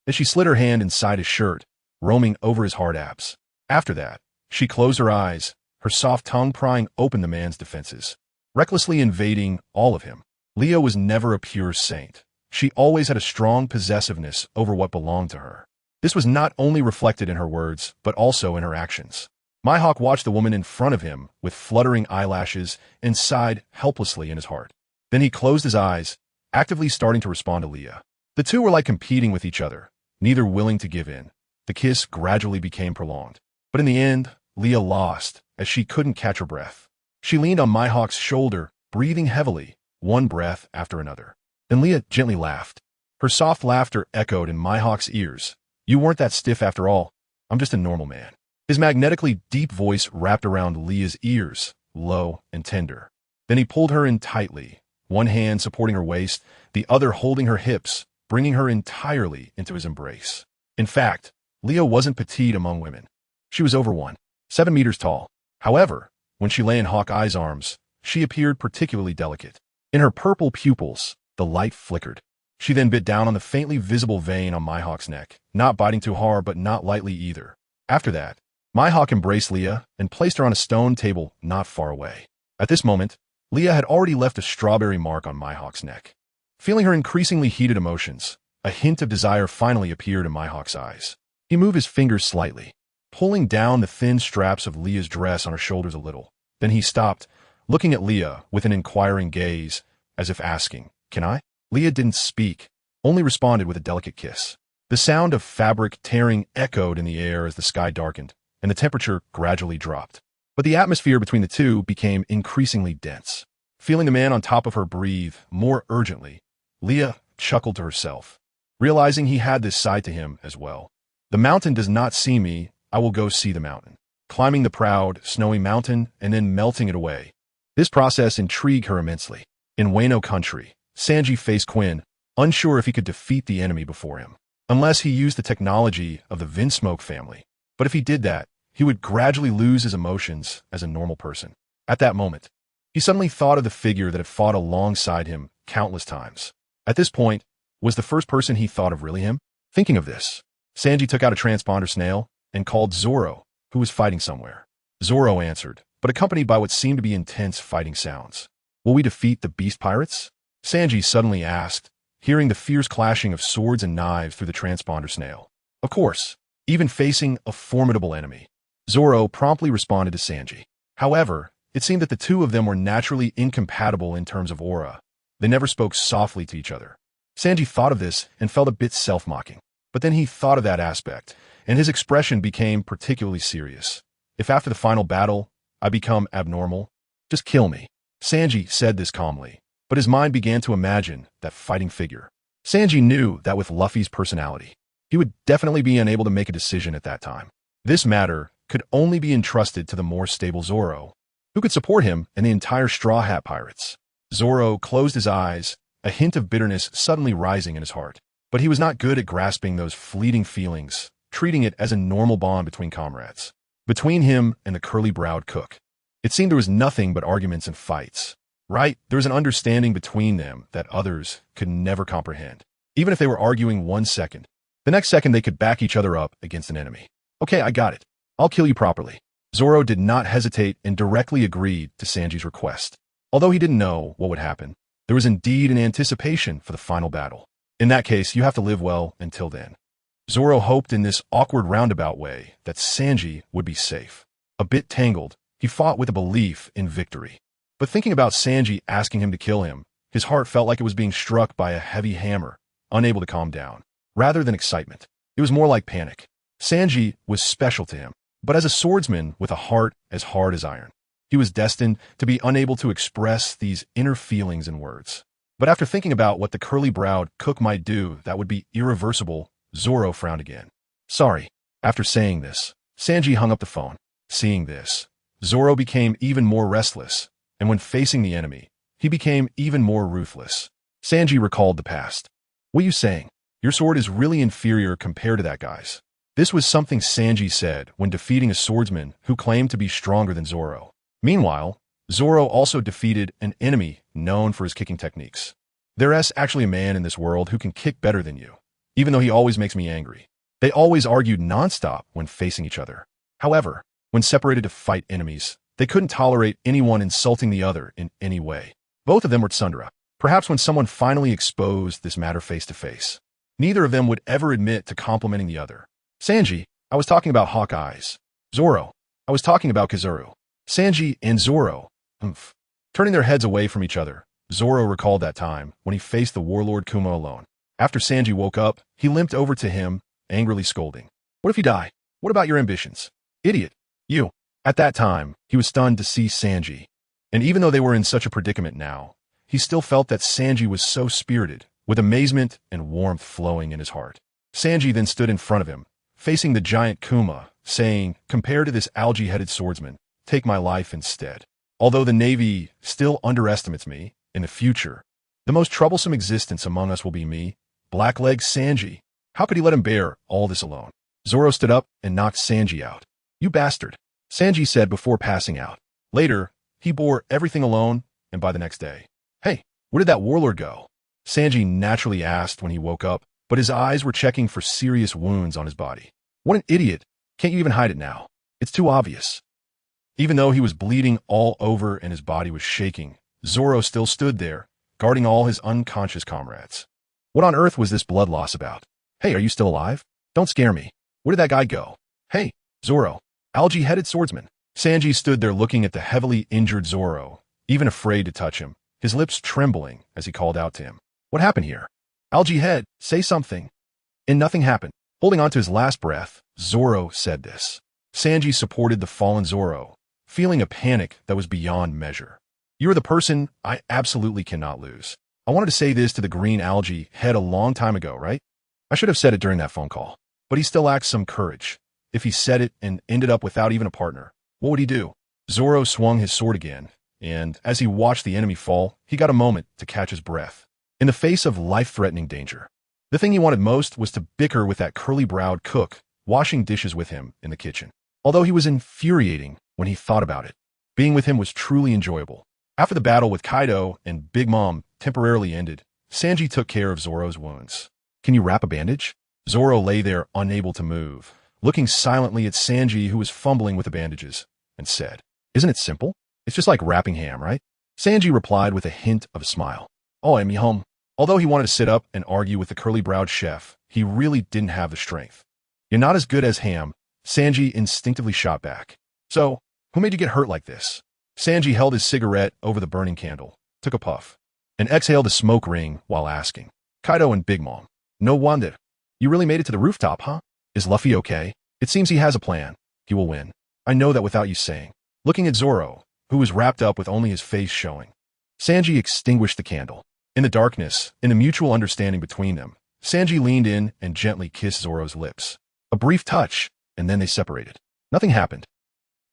Speaker 1: As she slid her hand inside his shirt, roaming over his hard abs. After that, she closed her eyes, her soft tongue prying open the man's defenses, recklessly invading all of him. Leah was never a pure saint. She always had a strong possessiveness over what belonged to her. This was not only reflected in her words, but also in her actions. Mihawk watched the woman in front of him with fluttering eyelashes and sighed helplessly in his heart. Then he closed his eyes, actively starting to respond to Leah. The two were like competing with each other, neither willing to give in. The kiss gradually became prolonged. But in the end, Leah lost, as she couldn't catch her breath. She leaned on Mihawk's shoulder, breathing heavily, one breath after another. Then Leah gently laughed. Her soft laughter echoed in Mihawk's ears. "You weren't that stiff after all. I'm just a normal man." His magnetically deep voice wrapped around Leah's ears, low and tender. Then he pulled her in tightly, one hand supporting her waist, the other holding her hips, bringing her entirely into his embrace. In fact, Leah wasn't petite among women. She was over 1.7 meters tall. However, when she lay in Hawkeye's arms, she appeared particularly delicate. In her purple pupils, the light flickered. She then bit down on the faintly visible vein on Mihawk's neck, not biting too hard but not lightly either. After that, Mihawk embraced Leah and placed her on a stone table not far away. At this moment, Leah had already left a strawberry mark on Mihawk's neck. Feeling her increasingly heated emotions, a hint of desire finally appeared in Mihawk's eyes. He moved his fingers slightly, pulling down the thin straps of Leah's dress on her shoulders a little. Then he stopped, looking at Leah with an inquiring gaze, as if asking, "Can I?" Leah didn't speak, only responded with a delicate kiss. The sound of fabric tearing echoed in the air as the sky darkened, and the temperature gradually dropped. But the atmosphere between the two became increasingly dense. Feeling the man on top of her breathe more urgently, Leah chuckled to herself, realizing he had this side to him as well. "The mountain does not see me, I will go see the mountain." Climbing the proud, snowy mountain and then melting it away. This process intrigued her immensely. In Wano country, Sanji faced Quinn, unsure if he could defeat the enemy before him, unless he used the technology of the Vinsmoke family. But if he did that, he would gradually lose his emotions as a normal person. At that moment, he suddenly thought of the figure that had fought alongside him countless times. At this point, was the first person he thought of really him? Thinking of this, Sanji took out a transponder snail and called Zoro, who was fighting somewhere. Zoro answered, but accompanied by what seemed to be intense fighting sounds. "Will we defeat the beast pirates?" Sanji suddenly asked, hearing the fierce clashing of swords and knives through the transponder snail. "Of course, even facing a formidable enemy." Zoro promptly responded to Sanji. However, it seemed that the two of them were naturally incompatible in terms of aura. They never spoke softly to each other. Sanji thought of this and felt a bit self-mocking. But then he thought of that aspect, and his expression became particularly serious. "If after the final battle, I become abnormal, just kill me." Sanji said this calmly, but his mind began to imagine that fighting figure. Sanji knew that with Luffy's personality, he would definitely be unable to make a decision at that time. This matter could only be entrusted to the more stable Zoro, who could support him and the entire Straw Hat Pirates. Zoro closed his eyes, a hint of bitterness suddenly rising in his heart. But he was not good at grasping those fleeting feelings, treating it as a normal bond between comrades. Between him and the curly-browed cook, it seemed there was nothing but arguments and fights. Right? There was an understanding between them that others could never comprehend. Even if they were arguing 1 second, the next second they could back each other up against an enemy. Okay, I got it. I'll kill you properly. Zoro did not hesitate and directly agreed to Sanji's request. Although he didn't know what would happen, there was indeed an anticipation for the final battle. In that case, you have to live well until then. Zoro hoped in this awkward roundabout way that Sanji would be safe. A bit tangled, he fought with a belief in victory. But thinking about Sanji asking him to kill him, his heart felt like it was being struck by a heavy hammer, unable to calm down. Rather than excitement, it was more like panic. Sanji was special to him, but as a swordsman with a heart as hard as iron, he was destined to be unable to express these inner feelings in words. But after thinking about what the curly-browed cook might do that would be irreversible, Zoro frowned again. Sorry. After saying this, Sanji hung up the phone. Seeing this, Zoro became even more restless, and when facing the enemy, he became even more ruthless. Sanji recalled the past. What are you saying? Your sword is really inferior compared to that guy's. This was something Sanji said when defeating a swordsman who claimed to be stronger than Zoro. Meanwhile, Zoro also defeated an enemy known for his kicking techniques. There's actually a man in this world who can kick better than you, even though he always makes me angry. They always argued nonstop when facing each other. However, when separated to fight enemies, they couldn't tolerate anyone insulting the other in any way. Both of them were tsundere. Perhaps when someone finally exposed this matter face to face, neither of them would ever admit to complimenting the other. Sanji, I was talking about Hawkeye's. Zoro, I was talking about Kizaru. Sanji and Zoro, turning their heads away from each other, Zoro recalled that time when he faced the warlord Kuma alone. After Sanji woke up, he limped over to him, angrily scolding. What if you die? What about your ambitions? Idiot. You. At that time, he was stunned to see Sanji. And even though they were in such a predicament now, he still felt that Sanji was so spirited, with amazement and warmth flowing in his heart. Sanji then stood in front of him, facing the giant Kuma, saying, compared to this algae-headed swordsman, take my life instead. Although the Navy still underestimates me, in the future, the most troublesome existence among us will be me, Blackleg Sanji. How could he let him bear all this alone? Zoro stood up and knocked Sanji out. You bastard, Sanji said before passing out. Later, he bore everything alone, and by the next day. Hey, where did that warlord go? Sanji naturally asked when he woke up, but his eyes were checking for serious wounds on his body. What an idiot. Can't you even hide it now? It's too obvious. Even though he was bleeding all over and his body was shaking, Zoro still stood there, guarding all his unconscious comrades. What on earth was this blood loss about? Hey, are you still alive? Don't scare me. Where did that guy go? Hey, Zoro, algae-headed swordsman. Sanji stood there looking at the heavily injured Zoro, even afraid to touch him, his lips trembling as he called out to him. What happened here? Algae head, say something. And nothing happened. Holding on to his last breath, Zoro said this. Sanji supported the fallen Zoro, feeling a panic that was beyond measure. You are the person I absolutely cannot lose. I wanted to say this to the green algae head a long time ago, right? I should have said it during that phone call. But he still lacks some courage. If he said it and ended up without even a partner, what would he do? Zoro swung his sword again, and as he watched the enemy fall, he got a moment to catch his breath. In the face of life-threatening danger, the thing he wanted most was to bicker with that curly-browed cook, washing dishes with him in the kitchen. Although he was infuriating when he thought about it, being with him was truly enjoyable. After the battle with Kaido and Big Mom temporarily ended, Sanji took care of Zoro's wounds. Can you wrap a bandage? Zoro lay there unable to move, looking silently at Sanji who was fumbling with the bandages, and said, Isn't it simple? It's just like wrapping ham, right? Sanji replied with a hint of a smile. Oh, I'm home. Although he wanted to sit up and argue with the curly-browed chef, he really didn't have the strength. You're not as good as ham, Sanji instinctively shot back. So, who made you get hurt like this? Sanji held his cigarette over the burning candle, took a puff, and exhaled a smoke ring while asking. Kaido and Big Mom. No wonder. You really made it to the rooftop, huh? Is Luffy okay? It seems he has a plan. He will win. I know that without you saying. Looking at Zoro, who was wrapped up with only his face showing. Sanji extinguished the candle. In the darkness, in the mutual understanding between them, Sanji leaned in and gently kissed Zoro's lips. A brief touch, and then they separated. Nothing happened.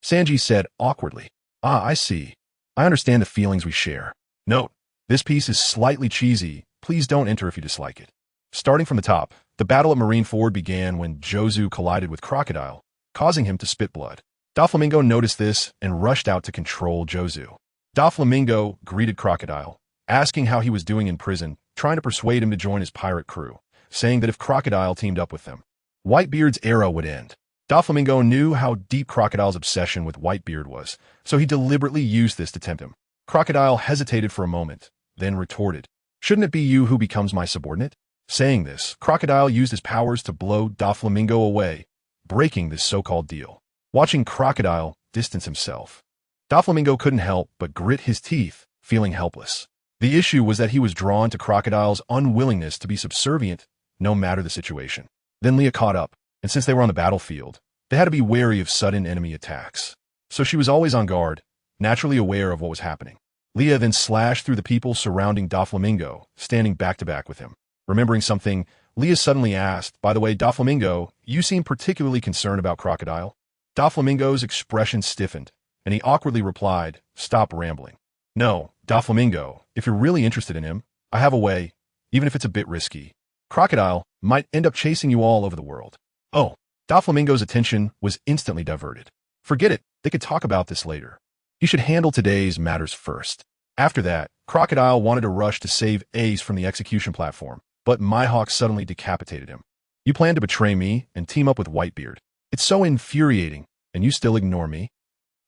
Speaker 1: Sanji said awkwardly, "Ah, I see. I understand the feelings we share. Note, this piece is slightly cheesy. Please don't enter if you dislike it." Starting from the top, the battle at Marineford began when Jozu collided with Crocodile, causing him to spit blood. Doflamingo noticed this and rushed out to control Jozu. Doflamingo greeted Crocodile, asking how he was doing in prison, trying to persuade him to join his pirate crew, saying that if Crocodile teamed up with them, Whitebeard's era would end. Doflamingo knew how deep Crocodile's obsession with Whitebeard was, so he deliberately used this to tempt him. Crocodile hesitated for a moment, then retorted, "Shouldn't it be you who becomes my subordinate?" Saying this, Crocodile used his powers to blow Doflamingo away, breaking this so-called deal. Watching Crocodile distance himself, Doflamingo couldn't help but grit his teeth, feeling helpless. The issue was that he was drawn to Crocodile's unwillingness to be subservient, no matter the situation. Then Leah caught up, and since they were on the battlefield, they had to be wary of sudden enemy attacks. So she was always on guard, naturally aware of what was happening. Leah then slashed through the people surrounding Doflamingo, standing back-to-back with him. Remembering something, Leah suddenly asked, "By the way, Doflamingo, you seem particularly concerned about Crocodile?" Doflamingo's expression stiffened, and he awkwardly replied, "Stop rambling." "No, Doflamingo, if you're really interested in him, I have a way, even if it's a bit risky. Crocodile might end up chasing you all over the world." Oh, Doflamingo's attention was instantly diverted. Forget it, they could talk about this later. He should handle today's matters first. After that, Crocodile wanted to rush to save Ace from the execution platform, but Mihawk suddenly decapitated him. "You plan to betray me and team up with Whitebeard. It's so infuriating, and you still ignore me?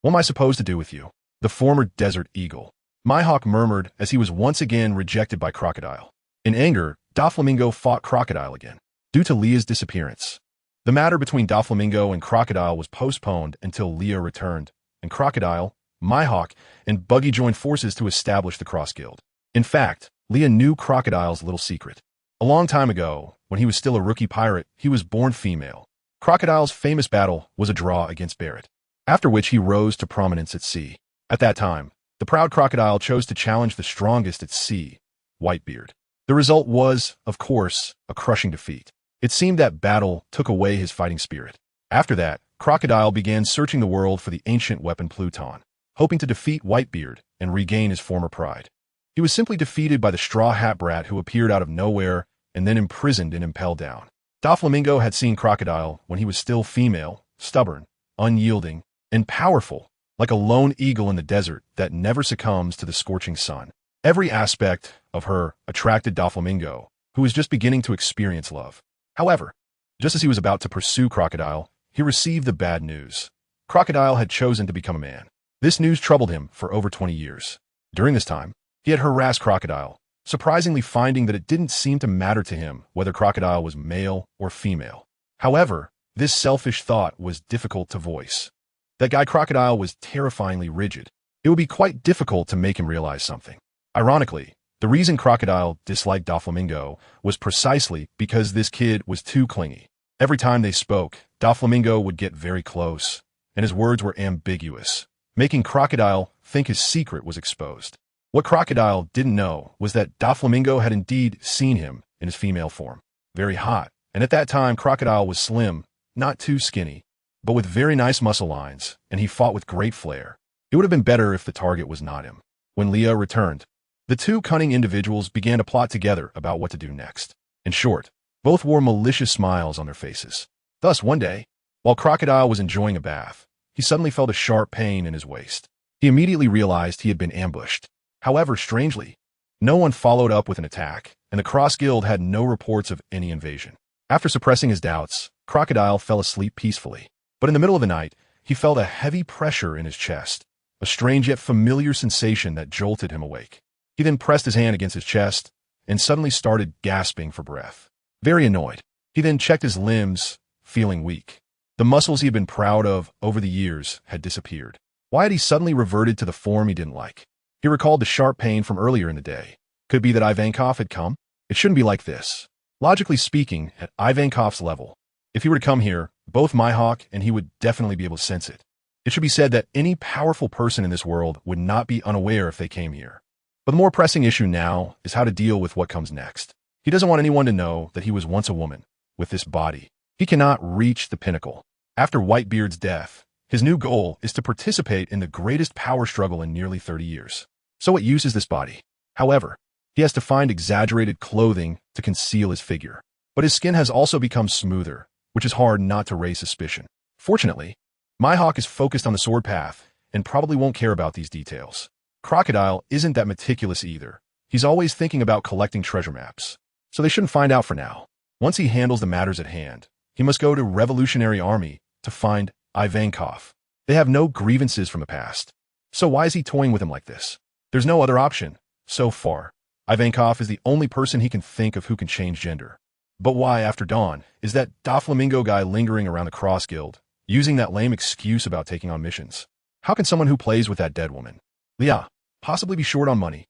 Speaker 1: What am I supposed to do with you?" The former Desert Eagle. Mihawk murmured as he was once again rejected by Crocodile. In anger, Doflamingo fought Crocodile again. Due to Leah's disappearance, the matter between Doflamingo and Crocodile was postponed until Leah returned, and Crocodile, Mihawk, and Buggy joined forces to establish the Cross Guild. In fact, Leah knew Crocodile's little secret. A long time ago, when he was still a rookie pirate, he was born female. Crocodile's famous battle was a draw against Barrett, after which he rose to prominence at sea. At that time, the proud Crocodile chose to challenge the strongest at sea, Whitebeard. The result was, of course, a crushing defeat. It seemed that battle took away his fighting spirit. After that, Crocodile began searching the world for the ancient weapon Pluton, hoping to defeat Whitebeard and regain his former pride. He was simply defeated by the Straw Hat Brat who appeared out of nowhere and then imprisoned and impelled down. Doflamingo had seen Crocodile when he was still female, stubborn, unyielding, and powerful, like a lone eagle in the desert that never succumbs to the scorching sun. Every aspect of her attracted Doflamingo, who was just beginning to experience love. However, just as he was about to pursue Crocodile, he received the bad news. Crocodile had chosen to become a man. This news troubled him for over 20 years. During this time, he had harassed Crocodile, surprisingly finding that it didn't seem to matter to him whether Crocodile was male or female. However, this selfish thought was difficult to voice. That guy Crocodile was terrifyingly rigid. It would be quite difficult to make him realize something. Ironically, the reason Crocodile disliked Doflamingo was precisely because this kid was too clingy. Every time they spoke, Doflamingo would get very close, and his words were ambiguous, making Crocodile think his secret was exposed. What Crocodile didn't know was that Doflamingo had indeed seen him in his female form, very hot, and at that time Crocodile was slim, not too skinny, but with very nice muscle lines, and he fought with great flair. It would have been better if the target was not him. When Leah returned, the two cunning individuals began to plot together about what to do next. In short, both wore malicious smiles on their faces. Thus, one day, while Crocodile was enjoying a bath, he suddenly felt a sharp pain in his waist. He immediately realized he had been ambushed. However, strangely, no one followed up with an attack, and the Cross Guild had no reports of any invasion. After suppressing his doubts, Crocodile fell asleep peacefully. But in the middle of the night, he felt a heavy pressure in his chest, a strange yet familiar sensation that jolted him awake. He then pressed his hand against his chest and suddenly started gasping for breath. Very annoyed, he then checked his limbs, feeling weak. The muscles he had been proud of over the years had disappeared. Why had he suddenly reverted to the form he didn't like? He recalled the sharp pain from earlier in the day. Could it be that Ivankov had come? It shouldn't be like this. Logically speaking, at Ivankov's level, if he were to come here, both Mihawk and he would definitely be able to sense it. It should be said that any powerful person in this world would not be unaware if they came here. But the more pressing issue now is how to deal with what comes next. He doesn't want anyone to know that he was once a woman, with this body. He cannot reach the pinnacle. After Whitebeard's death, his new goal is to participate in the greatest power struggle in nearly 30 years. So what use is this body? However, he has to find exaggerated clothing to conceal his figure. But his skin has also become smoother, which is hard not to raise suspicion. Fortunately, Mihawk is focused on the sword path and probably won't care about these details. Crocodile isn't that meticulous either. He's always thinking about collecting treasure maps. So they shouldn't find out for now. Once he handles the matters at hand, he must go to Revolutionary Army to find Ivankov. They have no grievances from the past. So why is he toying with him like this? There's no other option. So far, Ivankov is the only person he can think of who can change gender. But why, after dawn, is that Doflamingo guy lingering around the Cross Guild, using that lame excuse about taking on missions? How can someone who plays with that dead woman, Leah, possibly be short on money?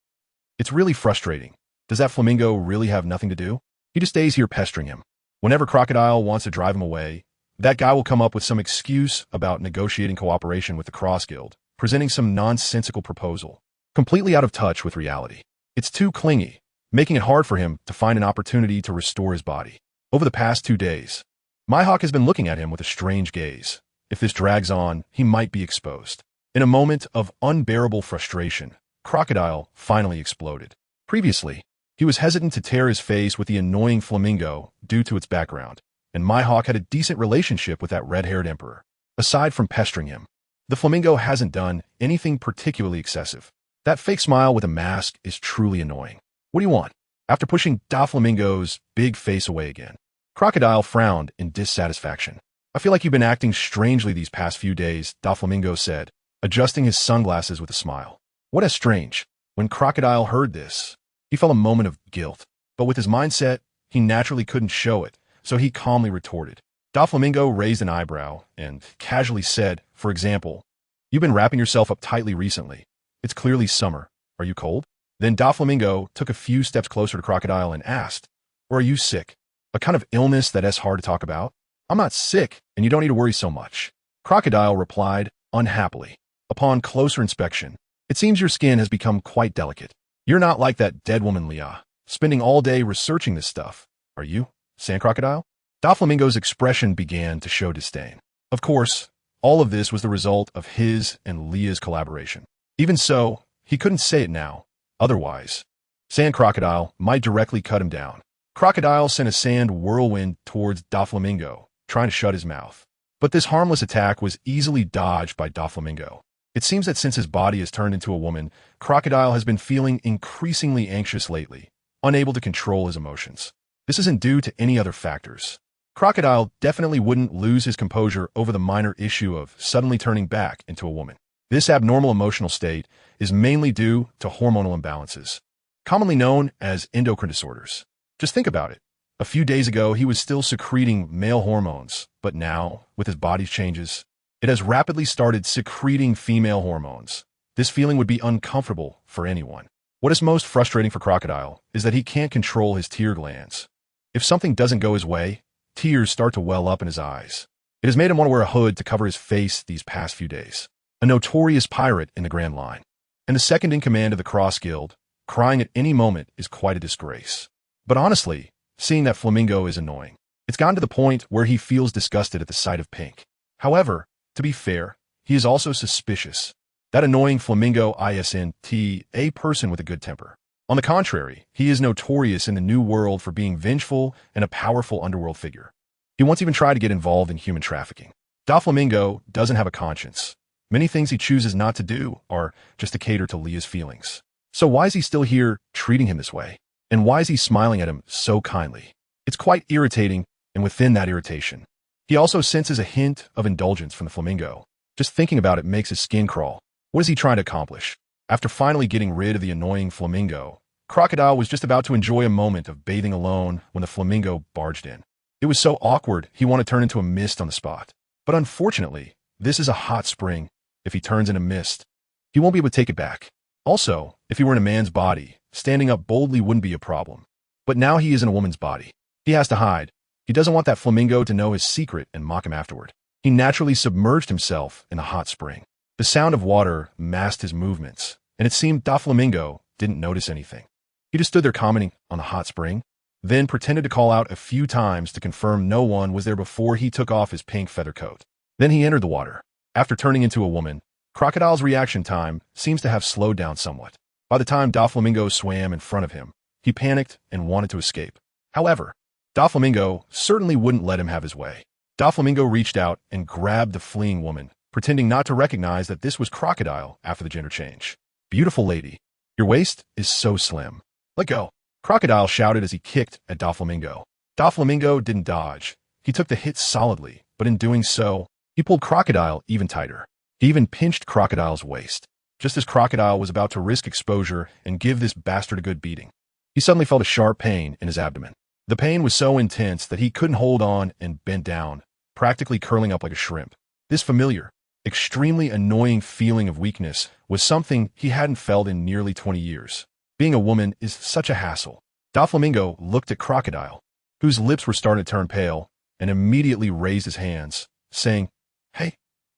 Speaker 1: It's really frustrating. Does that flamingo really have nothing to do? He just stays here pestering him. Whenever Crocodile wants to drive him away, that guy will come up with some excuse about negotiating cooperation with the Cross Guild, presenting some nonsensical proposal, completely out of touch with reality. It's too clingy, making it hard for him to find an opportunity to restore his body. Over the past 2 days, Mihawk has been looking at him with a strange gaze. If this drags on, he might be exposed. In a moment of unbearable frustration, Crocodile finally exploded. Previously, he was hesitant to tear his face with the annoying flamingo due to its background, and Mihawk had a decent relationship with that red-haired emperor. Aside from pestering him, the flamingo hasn't done anything particularly excessive. That fake smile with a mask is truly annoying. What do you want? After pushing Doflamingo's big face away again, Crocodile frowned in dissatisfaction. I feel like you've been acting strangely these past few days, Doflamingo said, adjusting his sunglasses with a smile. What is strange? When Crocodile heard this, he felt a moment of guilt, but with his mindset, he naturally couldn't show it, so he calmly retorted. Doflamingo raised an eyebrow and casually said, for example, "You've been wrapping yourself up tightly recently. It's clearly summer. Are you cold?" Then Doflamingo took a few steps closer to Crocodile and asked, "Or are you sick? A kind of illness that's hard to talk about?" "I'm not sick, and you don't need to worry so much," Crocodile replied unhappily. "Upon closer inspection, it seems your skin has become quite delicate. You're not like that dead woman Leah, spending all day researching this stuff, are you, Sand Crocodile?" Doflamingo's expression began to show disdain. Of course, all of this was the result of his and Leah's collaboration. Even so, he couldn't say it now. Otherwise, Sand Crocodile might directly cut him down. Crocodile sent a sand whirlwind towards Doflamingo, trying to shut his mouth. But this harmless attack was easily dodged by Doflamingo. It seems that since his body has turned into a woman, Crocodile has been feeling increasingly anxious lately, unable to control his emotions. This isn't due to any other factors. Crocodile definitely wouldn't lose his composure over the minor issue of suddenly turning back into a woman. This abnormal emotional state is mainly due to hormonal imbalances, commonly known as endocrine disorders. Just think about it. A few days ago, he was still secreting male hormones, but now, with his body's changes, it has rapidly started secreting female hormones. This feeling would be uncomfortable for anyone. What is most frustrating for Crocodile is that he can't control his tear glands. If something doesn't go his way, tears start to well up in his eyes. It has made him want to wear a hood to cover his face these past few days. A notorious pirate in the Grand Line, and the second in command of the Cross Guild, crying at any moment is quite a disgrace. But honestly, seeing that flamingo is annoying. It's gotten to the point where he feels disgusted at the sight of pink. However, to be fair, he is also suspicious. That annoying flamingo isn't a person with a good temper. On the contrary, he is notorious in the New World for being vengeful and a powerful underworld figure. He once even tried to get involved in human trafficking. Doflamingo doesn't have a conscience. Many things he chooses not to do are just to cater to Leah's feelings. So why is he still here treating him this way? And why is he smiling at him so kindly? It's quite irritating, and within that irritation, he also senses a hint of indulgence from the flamingo. Just thinking about it makes his skin crawl. What is he trying to accomplish? After finally getting rid of the annoying flamingo, Crocodile was just about to enjoy a moment of bathing alone when the flamingo barged in. It was so awkward he wanted to turn into a mist on the spot. But unfortunately, this is a hot spring. If he turns into mist, he won't be able to take it back. Also, if he were in a man's body, standing up boldly wouldn't be a problem. But now he is in a woman's body. He has to hide. He doesn't want that flamingo to know his secret and mock him afterward. He naturally submerged himself in the hot spring. The sound of water masked his movements, and it seemed Doflamingo didn't notice anything. He just stood there commenting on the hot spring, then pretended to call out a few times to confirm no one was there before he took off his pink feather coat. Then he entered the water. After turning into a woman, Crocodile's reaction time seems to have slowed down somewhat. By the time Doflamingo swam in front of him, he panicked and wanted to escape. However, Doflamingo certainly wouldn't let him have his way. Doflamingo reached out and grabbed the fleeing woman, pretending not to recognize that this was Crocodile after the gender change. "Beautiful lady, your waist is so slim. Let go," Crocodile shouted as he kicked at Doflamingo. Doflamingo didn't dodge. He took the hit solidly, but in doing so, he pulled Crocodile even tighter. He even pinched Crocodile's waist, just as Crocodile was about to risk exposure and give this bastard a good beating. He suddenly felt a sharp pain in his abdomen. The pain was so intense that he couldn't hold on and bent down, practically curling up like a shrimp. This familiar, extremely annoying feeling of weakness was something he hadn't felt in nearly 20 years. Being a woman is such a hassle. Doflamingo looked at Crocodile, whose lips were starting to turn pale, and immediately raised his hands, saying, "Hey,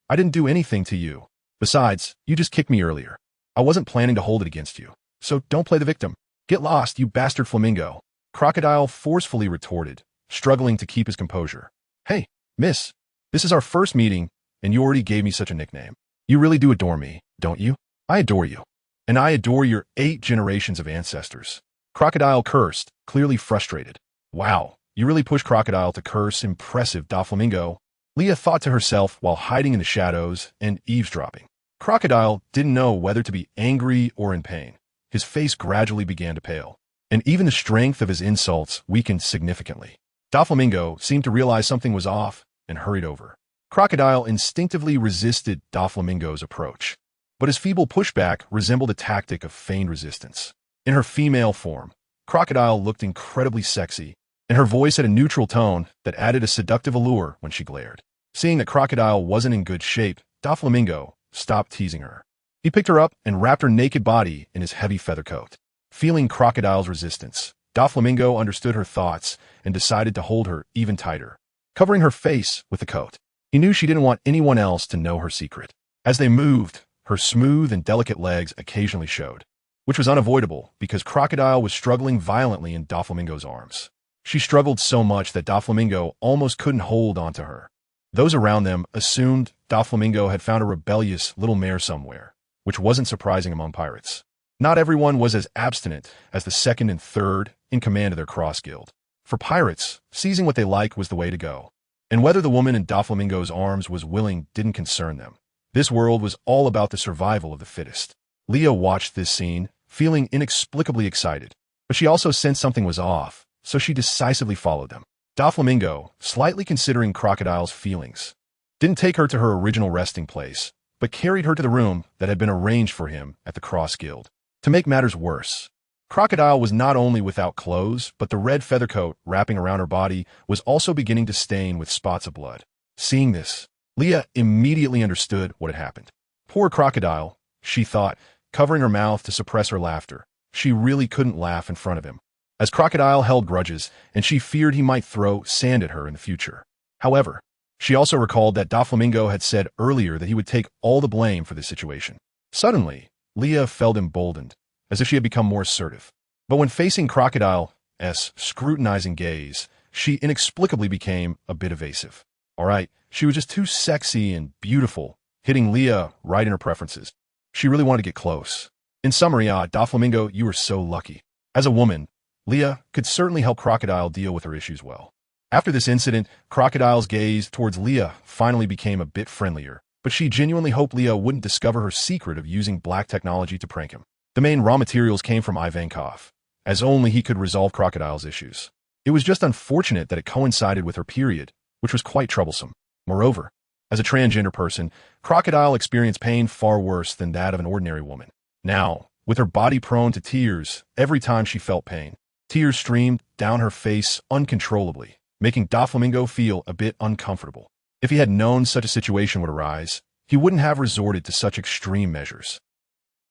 Speaker 1: I didn't do anything to you. Besides, you just kicked me earlier. I wasn't planning to hold it against you, so don't play the victim. Get lost, you bastard flamingo," Crocodile forcefully retorted, struggling to keep his composure. "Hey, miss, this is our first meeting, and you already gave me such a nickname. You really do adore me, don't you? I adore you. And I adore your 8 generations of ancestors." Crocodile cursed, clearly frustrated. "Wow, you really pushed Crocodile to curse. Impressive, Doflamingo," Leah thought to herself while hiding in the shadows and eavesdropping. Crocodile didn't know whether to be angry or in pain. His face gradually began to pale, and even the strength of his insults weakened significantly. Doflamingo seemed to realize something was off and hurried over. Crocodile instinctively resisted Doflamingo's approach, but his feeble pushback resembled a tactic of feigned resistance. In her female form, Crocodile looked incredibly sexy, and her voice had a neutral tone that added a seductive allure when she glared. Seeing that Crocodile wasn't in good shape, Doflamingo stopped teasing her. He picked her up and wrapped her naked body in his heavy feather coat. Feeling Crocodile's resistance, Doflamingo understood her thoughts and decided to hold her even tighter, covering her face with the coat. He knew she didn't want anyone else to know her secret. As they moved, her smooth and delicate legs occasionally showed, which was unavoidable because Crocodile was struggling violently in Doflamingo's arms. She struggled so much that Doflamingo almost couldn't hold onto her. Those around them assumed Doflamingo had found a rebellious little mare somewhere, which wasn't surprising among pirates. Not everyone was as abstinent as the second and third in command of their cross guild. For pirates, seizing what they liked was the way to go. And whether the woman in Doflamingo's arms was willing didn't concern them. This world was all about the survival of the fittest. Leah watched this scene, feeling inexplicably excited, but she also sensed something was off, so she decisively followed them. Doflamingo, slightly considering Crocodile's feelings, didn't take her to her original resting place, but carried her to the room that had been arranged for him at the Cross Guild. To make matters worse, Crocodile was not only without clothes, but the red feather coat wrapping around her body was also beginning to stain with spots of blood. Seeing this, Leah immediately understood what had happened. Poor Crocodile, she thought, covering her mouth to suppress her laughter. She really couldn't laugh in front of him, as Crocodile held grudges, and she feared he might throw sand at her in the future. However, she also recalled that Doflamingo had said earlier that he would take all the blame for this situation. Suddenly, Leah felt emboldened, as if she had become more assertive. But when facing Crocodile's scrutinizing gaze, she inexplicably became a bit evasive. All right, she was just too sexy and beautiful, hitting Leah right in her preferences. She really wanted to get close. In summary, Doflamingo, you were so lucky. As a woman, Leah could certainly help Crocodile deal with her issues well. After this incident, Crocodile's gaze towards Leah finally became a bit friendlier, but she genuinely hoped Leah wouldn't discover her secret of using black technology to prank him. The main raw materials came from Ivankov, as only he could resolve Crocodile's issues. It was just unfortunate that it coincided with her period, which was quite troublesome. Moreover, as a transgender person, Crocodile experienced pain far worse than that of an ordinary woman. Now, with her body prone to tears every time she felt pain, tears streamed down her face uncontrollably, making Doflamingo feel a bit uncomfortable. If he had known such a situation would arise, he wouldn't have resorted to such extreme measures.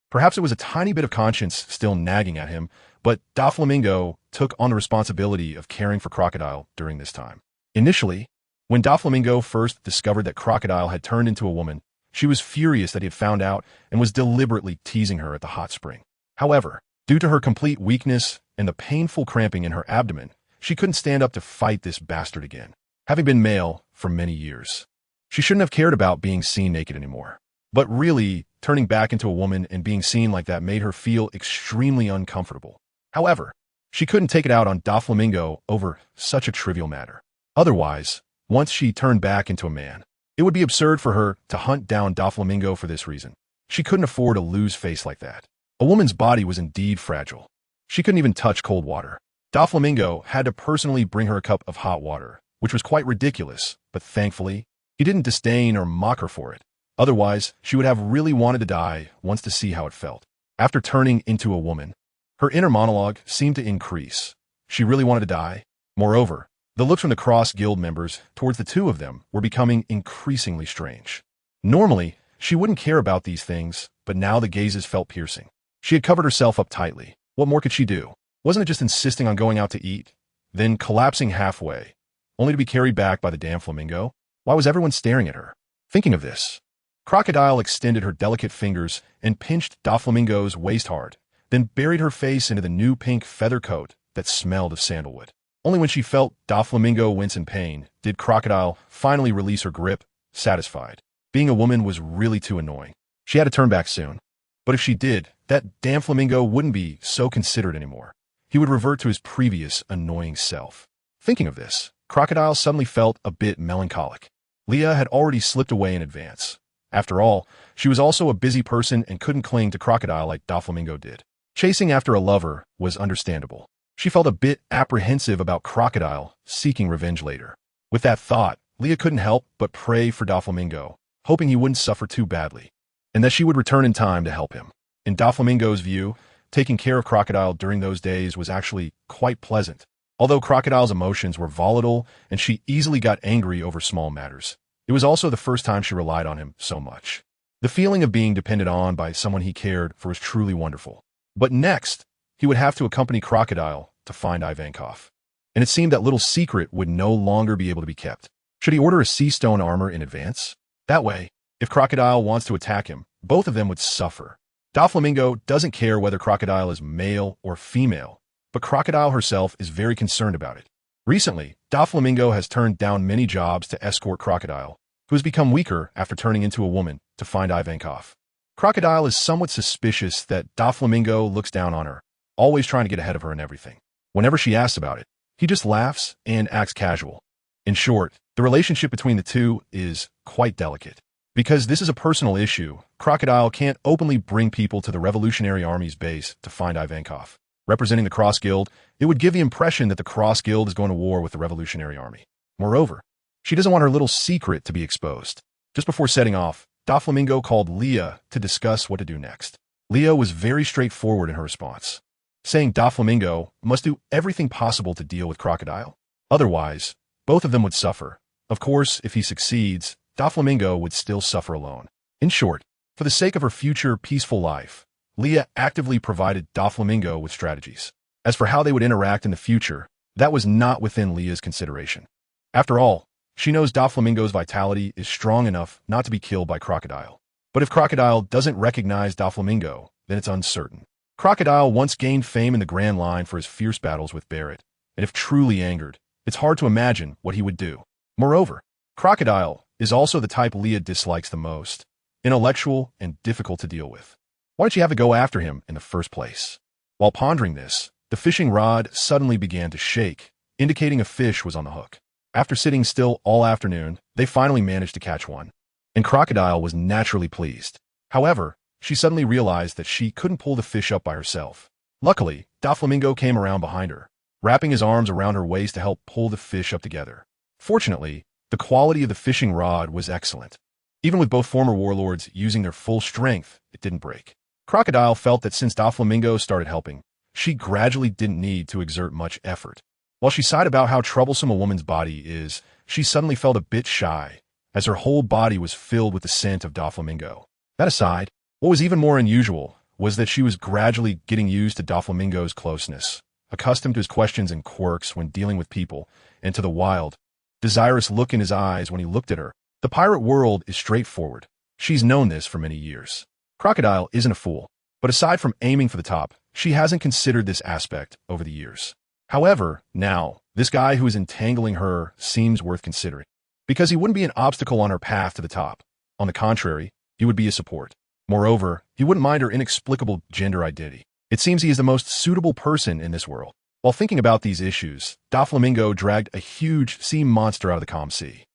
Speaker 1: Perhaps it was a tiny bit of conscience still nagging at him, but Doflamingo took on the responsibility of caring for Crocodile during this time. Initially, when Doflamingo first discovered that Crocodile had turned into a woman, she was furious that he had found out and was deliberately teasing her at the hot spring. However, Due to her complete weakness and the painful cramping in her abdomen, she couldn't stand up to fight this bastard again. Having been male for many years, she shouldn't have cared about being seen naked anymore. But really, turning back into a woman and being seen like that made her feel extremely uncomfortable. However, she couldn't take it out on Doflamingo over such a trivial matter. Otherwise, once she turned back into a man, it would be absurd for her to hunt down Doflamingo for this reason. She couldn't afford a lose face like that. A woman's body was indeed fragile. She couldn't even touch cold water. Doflamingo had to personally bring her a cup of hot water, which was quite ridiculous, but thankfully, he didn't disdain or mock her for it. Otherwise, she would have really wanted to die once to see how it felt. After turning into a woman, her inner monologue seemed to increase. She really wanted to die. Moreover, the looks from the Cross Guild members towards the two of them were becoming increasingly strange. Normally, she wouldn't care about these things, but now the gazes felt piercing. She had covered herself up tightly. What more could she do? Wasn't it just insisting on going out to eat, then collapsing halfway, only to be carried back by the damn flamingo? Why was everyone staring at her? Thinking of this, Crocodile extended her delicate fingers and pinched Doflamingo's waist hard, then buried her face into the new pink feather coat that smelled of sandalwood. Only when she felt Doflamingo wince in pain did Crocodile finally release her grip, satisfied. Being a woman was really too annoying. She had to turn back soon. But if she did, that damn flamingo wouldn't be so considerate anymore. He would revert to his previous annoying self. Thinking of this, Crocodile suddenly felt a bit melancholic. Leah had already slipped away in advance. After all, she was also a busy person and couldn't cling to Crocodile like Doflamingo did. Chasing after a lover was understandable. She felt a bit apprehensive about Crocodile seeking revenge later. With that thought, Leah couldn't help but pray for Doflamingo, hoping he wouldn't suffer too badly, and that she would return in time to help him. In Doflamingo's view, taking care of Crocodile during those days was actually quite pleasant. Although Crocodile's emotions were volatile and she easily got angry over small matters, it was also the first time she relied on him so much. The feeling of being depended on by someone he cared for was truly wonderful. But next, he would have to accompany Crocodile to find Ivankov. And it seemed that little secret would no longer be able to be kept. Should he order a sea stone armor in advance? That way, if Crocodile wants to attack him, both of them would suffer. Doflamingo doesn't care whether Crocodile is male or female, but Crocodile herself is very concerned about it. Recently, Doflamingo has turned down many jobs to escort Crocodile, who has become weaker after turning into a woman, to find Ivankov. Crocodile is somewhat suspicious that Doflamingo looks down on her, always trying to get ahead of her in everything. Whenever she asks about it, he just laughs and acts casual. In short, the relationship between the two is quite delicate. Because this is a personal issue, Crocodile can't openly bring people to the Revolutionary Army's base to find Ivankov. Representing the Cross Guild, it would give the impression that the Cross Guild is going to war with the Revolutionary Army. Moreover, she doesn't want her little secret to be exposed. Just before setting off, Doflamingo called Leah to discuss what to do next. Leah was very straightforward in her response, saying Doflamingo must do everything possible to deal with Crocodile. Otherwise, both of them would suffer. Of course, if he succeeds, Doflamingo would still suffer alone. In short, for the sake of her future peaceful life, Leah actively provided Doflamingo with strategies. As for how they would interact in the future, that was not within Leah's consideration. After all, she knows Doflamingo's vitality is strong enough not to be killed by Crocodile. But if Crocodile doesn't recognize Doflamingo, then it's uncertain. Crocodile once gained fame in the Grand Line for his fierce battles with Barrett, and if truly angered, it's hard to imagine what he would do. Moreover, Crocodile is also the type Leah dislikes the most, intellectual and difficult to deal with. Why did she have to go after him in the first place? While pondering this, the fishing rod suddenly began to shake, indicating a fish was on the hook. After sitting still all afternoon, they finally managed to catch one, and Crocodile was naturally pleased. However, she suddenly realized that she couldn't pull the fish up by herself. Luckily, Doflamingo came around behind her, wrapping his arms around her waist to help pull the fish up together. Fortunately, the quality of the fishing rod was excellent. Even with both former warlords using their full strength, it didn't break. Crocodile felt that since Doflamingo started helping, she gradually didn't need to exert much effort. While she sighed about how troublesome a woman's body is, she suddenly felt a bit shy, as her whole body was filled with the scent of Doflamingo. That aside, what was even more unusual was that she was gradually getting used to Doflamingo's closeness, accustomed to his questions and quirks when dealing with people, and to the wild, desirous look in his eyes when he looked at her. The pirate world is straightforward. She's known this for many years. Crocodile isn't a fool, but aside from aiming for the top, she hasn't considered this aspect over the years. However, now, this guy who is entangling her seems worth considering, because he wouldn't be an obstacle on her path to the top. On the contrary, he would be a support. Moreover, he wouldn't mind her inexplicable gender identity. It seems he is the most suitable person in this world. While thinking about these issues, Doflamingo dragged a huge sea monster out of the calm sea.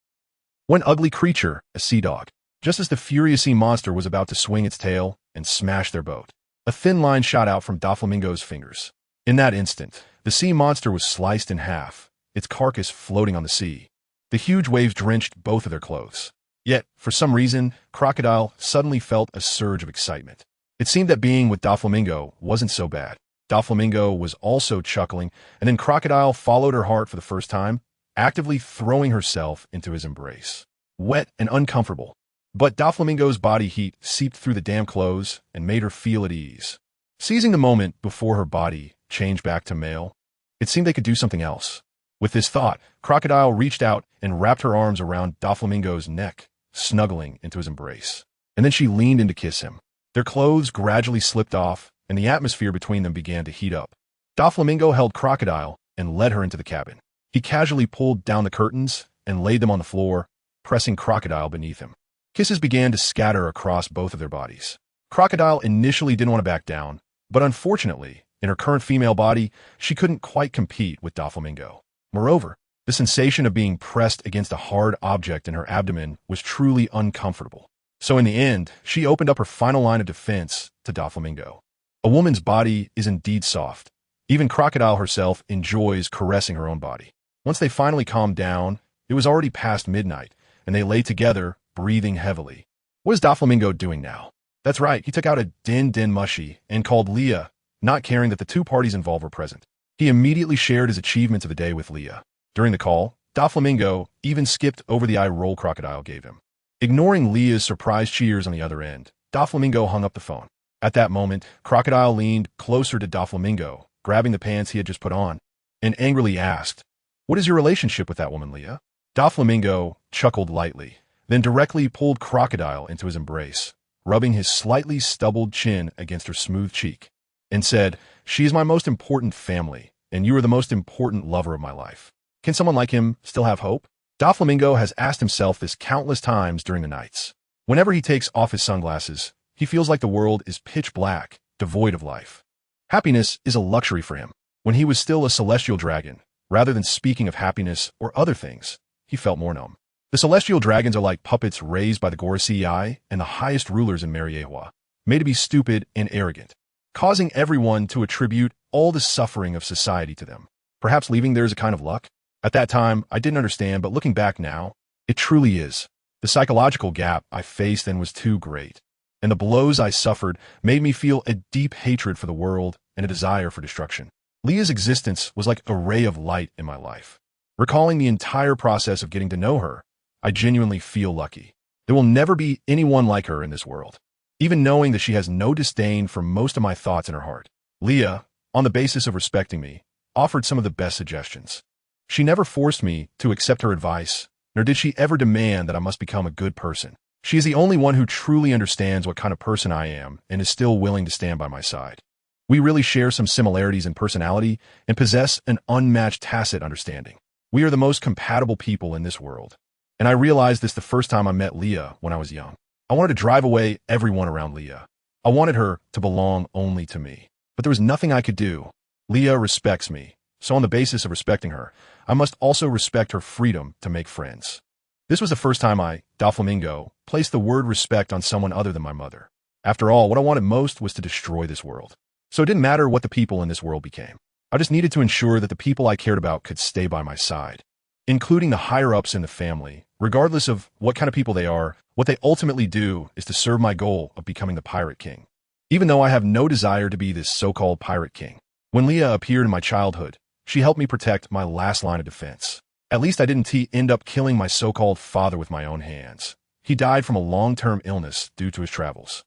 Speaker 1: One ugly creature, a sea dog. Just as the furious sea monster was about to swing its tail and smash their boat, a thin line shot out from Doflamingo's fingers. In that instant, the sea monster was sliced in half, its carcass floating on the sea. The huge waves drenched both of their clothes. Yet, for some reason, Crocodile suddenly felt a surge of excitement. It seemed that being with Doflamingo wasn't so bad. Doflamingo was also chuckling, and then Crocodile followed her heart for the first time, actively throwing herself into his embrace. Wet and uncomfortable. But Doflamingo's body heat seeped through the damp clothes and made her feel at ease. Seizing the moment before her body changed back to male, it seemed they could do something else. With this thought, Crocodile reached out and wrapped her arms around Doflamingo's neck, snuggling into his embrace. And then she leaned in to kiss him. Their clothes gradually slipped off, and the atmosphere between them began to heat up. Doflamingo held Crocodile and led her into the cabin. He casually pulled down the curtains and laid them on the floor, pressing Crocodile beneath him. Kisses began to scatter across both of their bodies. Crocodile initially didn't want to back down, but unfortunately, in her current female body, she couldn't quite compete with Doflamingo. Moreover, the sensation of being pressed against a hard object in her abdomen was truly uncomfortable. So in the end, she opened up her final line of defense to Doflamingo. A woman's body is indeed soft. Even Crocodile herself enjoys caressing her own body. Once they finally calmed down, it was already past midnight, and they lay together, breathing heavily. What is Doflamingo doing now? That's right, he took out a din mushy and called Leah, not caring that the two parties involved were present. He immediately shared his achievements of the day with Leah. During the call, Doflamingo even skipped over the eye roll Crocodile gave him. Ignoring Leah's surprised cheers on the other end, Doflamingo hung up the phone. At that moment, Crocodile leaned closer to Doflamingo, grabbing the pants he had just put on, and angrily asked, "What is your relationship with that woman, Leah?" Doflamingo chuckled lightly, then directly pulled Crocodile into his embrace, rubbing his slightly stubbled chin against her smooth cheek, and said, "She is my most important family, and you are the most important lover of my life. Can someone like him still have hope?" Doflamingo has asked himself this countless times during the nights. Whenever he takes off his sunglasses, he feels like the world is pitch black, devoid of life. Happiness is a luxury for him. When he was still a celestial dragon, rather than speaking of happiness or other things, he felt more numb. The celestial dragons are like puppets raised by the Gorosei and the highest rulers in Mariehua, made to be stupid and arrogant, causing everyone to attribute all the suffering of society to them. Perhaps leaving there is a kind of luck? At that time, I didn't understand, but looking back now, it truly is. The psychological gap I faced then was too great, and the blows I suffered made me feel a deep hatred for the world and a desire for destruction. Leah's existence was like a ray of light in my life. Recalling the entire process of getting to know her, I genuinely feel lucky. There will never be anyone like her in this world. Even knowing that she has no disdain for most of my thoughts in her heart, Leah, on the basis of respecting me, offered some of the best suggestions. She never forced me to accept her advice, nor did she ever demand that I must become a good person. She is the only one who truly understands what kind of person I am and is still willing to stand by my side. We really share some similarities in personality and possess an unmatched tacit understanding. We are the most compatible people in this world. And I realized this the first time I met Leah when I was young. I wanted to drive away everyone around Leah. I wanted her to belong only to me. But there was nothing I could do. Leah respects me, so on the basis of respecting her, I must also respect her freedom to make friends. This was the first time I, Doflamingo, placed the word respect on someone other than my mother. After all, what I wanted most was to destroy this world. So it didn't matter what the people in this world became. I just needed to ensure that the people I cared about could stay by my side, including the higher-ups in the family. Regardless of what kind of people they are, what they ultimately do is to serve my goal of becoming the Pirate King. Even though I have no desire to be this so-called Pirate King. When Leah appeared in my childhood, she helped me protect my last line of defense. At least I didn't end up killing my so-called father with my own hands. He died from a long-term illness due to his travels.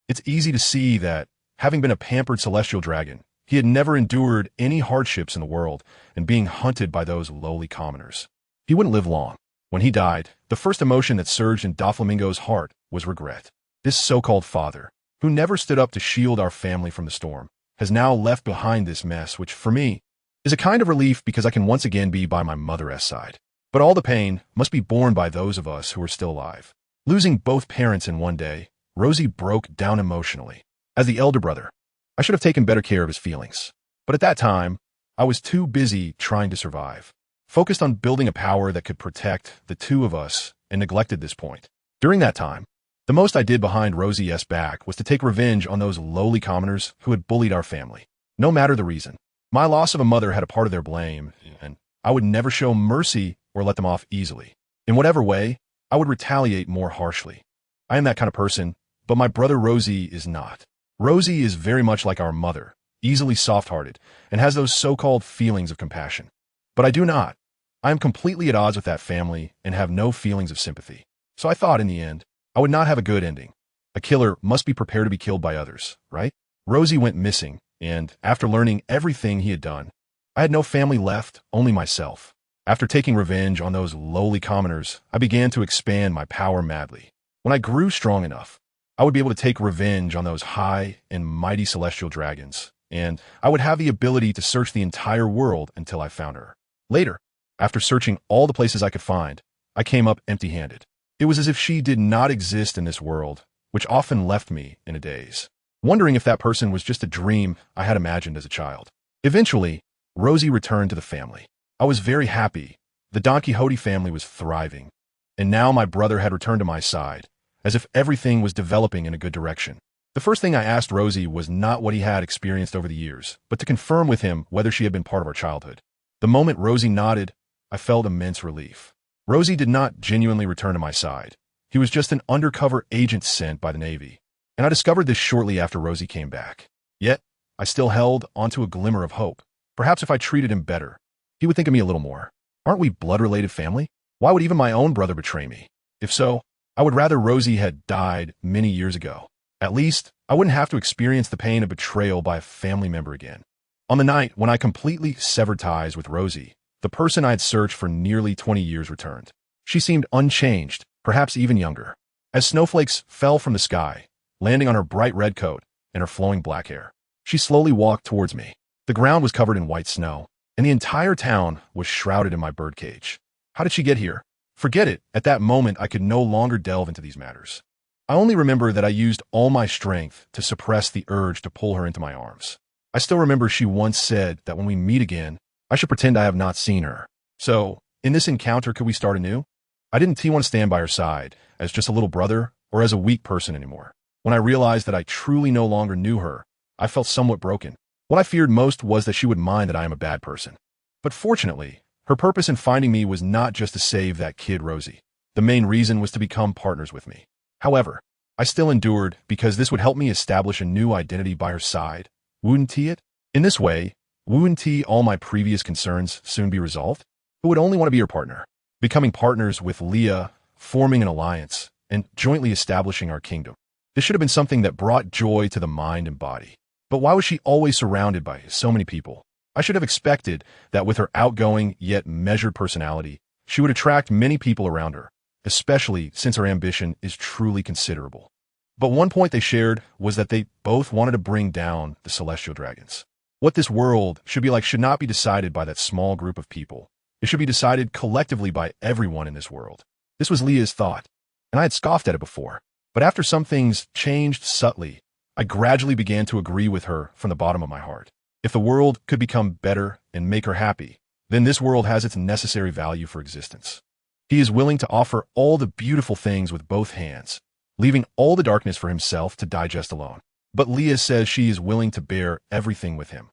Speaker 1: It's easy to see that, having been a pampered celestial dragon, he had never endured any hardships in the world and being hunted by those lowly commoners. He wouldn't live long. When he died, the first emotion that surged in Doflamingo's heart was regret. This so-called father, who never stood up to shield our family from the storm, has now left behind this mess, which for me is a kind of relief because I can once again be by my mother's side. But all the pain must be borne by those of us who are still alive. Losing both parents in one day, Rosie broke down emotionally. As the elder brother, I should have taken better care of his feelings. But at that time, I was too busy trying to survive, focused on building a power that could protect the two of us, and neglected this point. During that time, the most I did behind Rosie's back was to take revenge on those lowly commoners who had bullied our family. No matter the reason, my loss of a mother had a part of their blame, and I would never show mercy or let them off easily. In whatever way, I would retaliate more harshly. I am that kind of person, but my brother Rosie is not. Rosie is very much like our mother, easily soft-hearted, and has those so-called feelings of compassion. But I do not. I am completely at odds with that family and have no feelings of sympathy. So I thought in the end, I would not have a good ending. A killer must be prepared to be killed by others, right? Rosie went missing, and after learning everything he had done, I had no family left, only myself. After taking revenge on those lowly commoners, I began to expand my power madly. When I grew strong enough, I would be able to take revenge on those high and mighty celestial dragons, and I would have the ability to search the entire world until I found her. Later, after searching all the places I could find, I came up empty-handed. It was as if she did not exist in this world, which often left me in a daze, wondering if that person was just a dream I had imagined as a child. Eventually, Rosie returned to the family. I was very happy. The Don Quixote family was thriving, and now my brother had returned to my side, as if everything was developing in a good direction. The first thing I asked Rosie was not what he had experienced over the years, but to confirm with him whether she had been part of our childhood. The moment Rosie nodded, I felt immense relief. Rosie did not genuinely return to my side. He was just an undercover agent sent by the Navy, and I discovered this shortly after Rosie came back. Yet, I still held onto a glimmer of hope. Perhaps if I treated him better, he would think of me a little more. Aren't we blood-related family? Why would even my own brother betray me? If so, I would rather Rosie had died many years ago. At least, I wouldn't have to experience the pain of betrayal by a family member again. On the night when I completely severed ties with Rosie, the person I had searched for nearly 20 years returned. She seemed unchanged, perhaps even younger. As snowflakes fell from the sky, landing on her bright red coat and her flowing black hair, she slowly walked towards me. The ground was covered in white snow, and the entire town was shrouded in my birdcage. How did she get here? Forget it. At that moment, I could no longer delve into these matters. I only remember that I used all my strength to suppress the urge to pull her into my arms. I still remember she once said that when we meet again, I should pretend I have not seen her. So, in this encounter, could we start anew? I didn't want to stand by her side as just a little brother or as a weak person anymore. When I realized that I truly no longer knew her, I felt somewhat broken. What I feared most was that she would mind that I am a bad person. But fortunately, her purpose in finding me was not just to save that kid Rosie. The main reason was to become partners with me. However, I still endured because this would help me establish a new identity by her side. Wouldn't it? In this way, wouldn't all my previous concerns soon be resolved? Who would only want to be her partner? Becoming partners with Leah, forming an alliance, and jointly establishing our kingdom. This should have been something that brought joy to the mind and body. But why was she always surrounded by so many people? I should have expected that with her outgoing yet measured personality, she would attract many people around her, especially since her ambition is truly considerable. But one point they shared was that they both wanted to bring down the celestial dragons. What this world should be like should not be decided by that small group of people. It should be decided collectively by everyone in this world. This was Leah's thought, and I had scoffed at it before. But after some things changed subtly, I gradually began to agree with her from the bottom of my heart. If the world could become better and make her happy, then this world has its necessary value for existence. He is willing to offer all the beautiful things with both hands, leaving all the darkness for himself to digest alone. But Leah says she is willing to bear everything with him.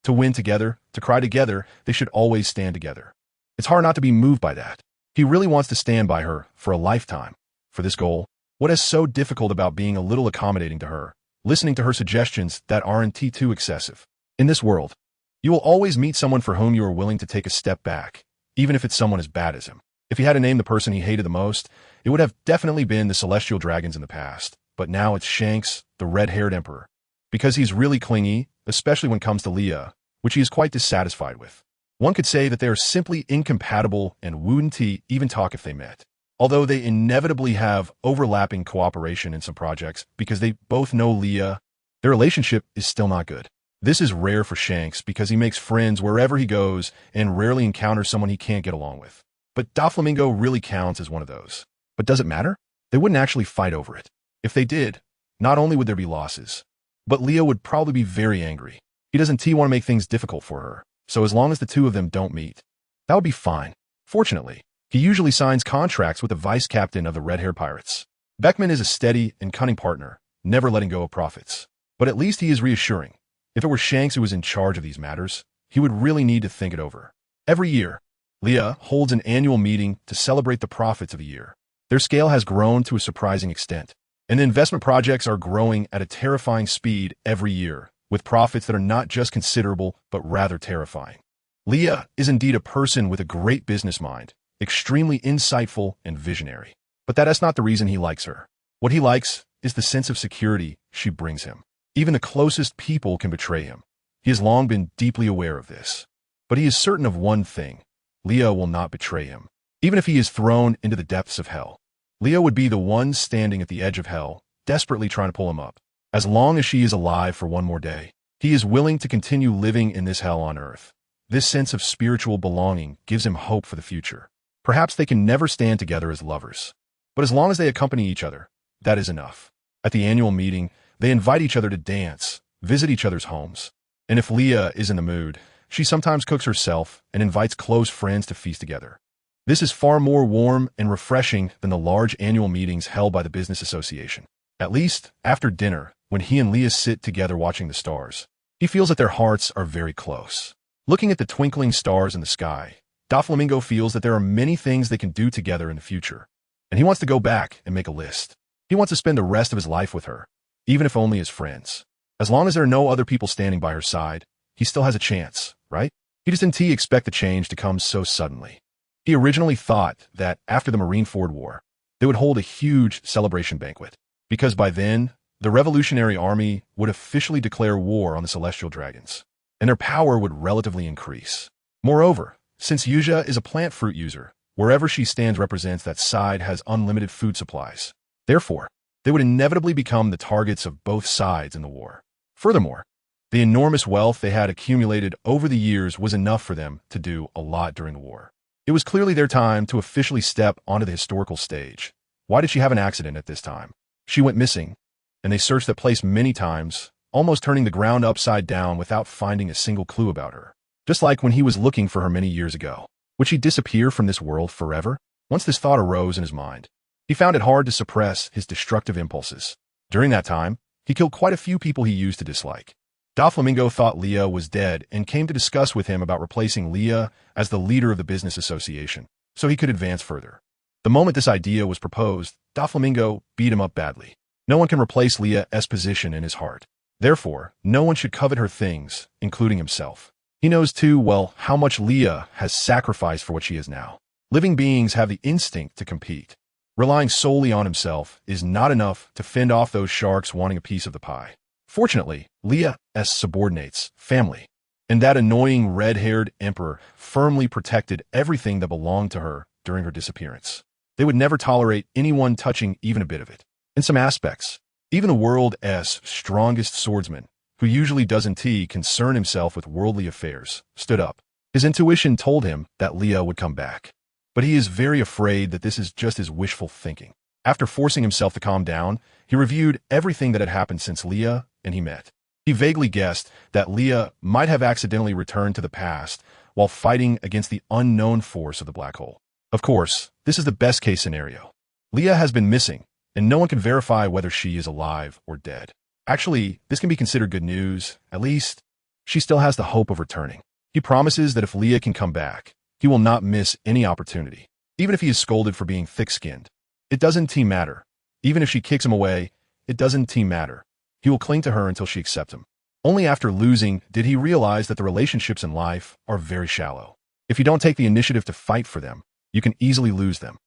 Speaker 1: To win together, to cry together, they should always stand together. It's hard not to be moved by that. He really wants to stand by her for a lifetime. For this goal, what is so difficult about being a little accommodating to her, listening to her suggestions that aren't too excessive? In this world, you will always meet someone for whom you are willing to take a step back, even if it's someone as bad as him. If he had to name the person he hated the most, it would have definitely been the celestial dragons in the past. But now it's Shanks, the red-haired emperor, because he's really clingy, especially when it comes to Leah, which he is quite dissatisfied with. One could say that they are simply incompatible and wouldn't even talk if they met. Although they inevitably have overlapping cooperation in some projects because they both know Leah, their relationship is still not good. This is rare for Shanks because he makes friends wherever he goes and rarely encounters someone he can't get along with. But Doflamingo really counts as one of those. But does it matter? They wouldn't actually fight over it. If they did, not only would there be losses, but Leo would probably be very angry. He doesn't want to make things difficult for her, so as long as the two of them don't meet, that would be fine. Fortunately, he usually signs contracts with the vice captain of the red-haired pirates. Beckman is a steady and cunning partner, never letting go of profits. But at least he is reassuring. If it were Shanks who was in charge of these matters, he would really need to think it over. Every year, Leah holds an annual meeting to celebrate the profits of the year. Their scale has grown to a surprising extent, and the investment projects are growing at a terrifying speed every year, with profits that are not just considerable, but rather terrifying. Leah is indeed a person with a great business mind, extremely insightful and visionary. But that is not the reason he likes her. What he likes is the sense of security she brings him. Even the closest people can betray him. He has long been deeply aware of this. But he is certain of one thing. Leah will not betray him. Even if he is thrown into the depths of hell, Leah would be the one standing at the edge of hell, desperately trying to pull him up. As long as she is alive for one more day, he is willing to continue living in this hell on earth. This sense of spiritual belonging gives him hope for the future. Perhaps they can never stand together as lovers, but as long as they accompany each other, that is enough. At the annual meeting, they invite each other to dance, visit each other's homes. And if Leah is in the mood, she sometimes cooks herself and invites close friends to feast together. This is far more warm and refreshing than the large annual meetings held by the business association. At least, after dinner, when he and Leah sit together watching the stars, he feels that their hearts are very close. Looking at the twinkling stars in the sky, Doflamingo feels that there are many things they can do together in the future, and he wants to go back and make a list. He wants to spend the rest of his life with her, even if only as friends. As long as there are no other people standing by her side, he still has a chance, right? He just didn't expect the change to come so suddenly. He originally thought that after the Marineford War, they would hold a huge celebration banquet, because by then, the Revolutionary Army would officially declare war on the Celestial Dragons, and their power would relatively increase. Moreover, since Yuja is a plant fruit user, wherever she stands represents that side has unlimited food supplies. Therefore, they would inevitably become the targets of both sides in the war. Furthermore, the enormous wealth they had accumulated over the years was enough for them to do a lot during the war. It was clearly their time to officially step onto the historical stage. Why did she have an accident at this time? She went missing, and they searched the place many times, almost turning the ground upside down without finding a single clue about her. Just like when he was looking for her many years ago. Would she disappear from this world forever? Once this thought arose in his mind, he found it hard to suppress his destructive impulses. During that time, he killed quite a few people he used to dislike. Doflamingo thought Leah was dead and came to discuss with him about replacing Leah as the leader of the business association, so he could advance further. The moment this idea was proposed, Doflamingo beat him up badly. No one can replace Leah's position in his heart. Therefore, no one should covet her things, including himself. He knows too well how much Leah has sacrificed for what she is now. Living beings have the instinct to compete. Relying solely on himself is not enough to fend off those sharks wanting a piece of the pie. Fortunately, Leah's subordinates, family, and that annoying red-haired emperor firmly protected everything that belonged to her during her disappearance. They would never tolerate anyone touching even a bit of it. In some aspects, even the world's strongest swordsman, who usually doesn't concern himself with worldly affairs, stood up. His intuition told him that Leah would come back. But he is very afraid that this is just his wishful thinking. After forcing himself to calm down, he reviewed everything that had happened since Leah and he met. He vaguely guessed that Leah might have accidentally returned to the past while fighting against the unknown force of the black hole. Of course, this is the best-case scenario. Leah has been missing, and no one can verify whether she is alive or dead. Actually, this can be considered good news. At least, she still has the hope of returning. He promises that if Leah can come back, he will not miss any opportunity, even if he is scolded for being thick-skinned. It doesn't matter. Even if she kicks him away, it doesn't matter. He will cling to her until she accepts him. Only after losing did he realize that the relationships in life are very shallow. If you don't take the initiative to fight for them, you can easily lose them.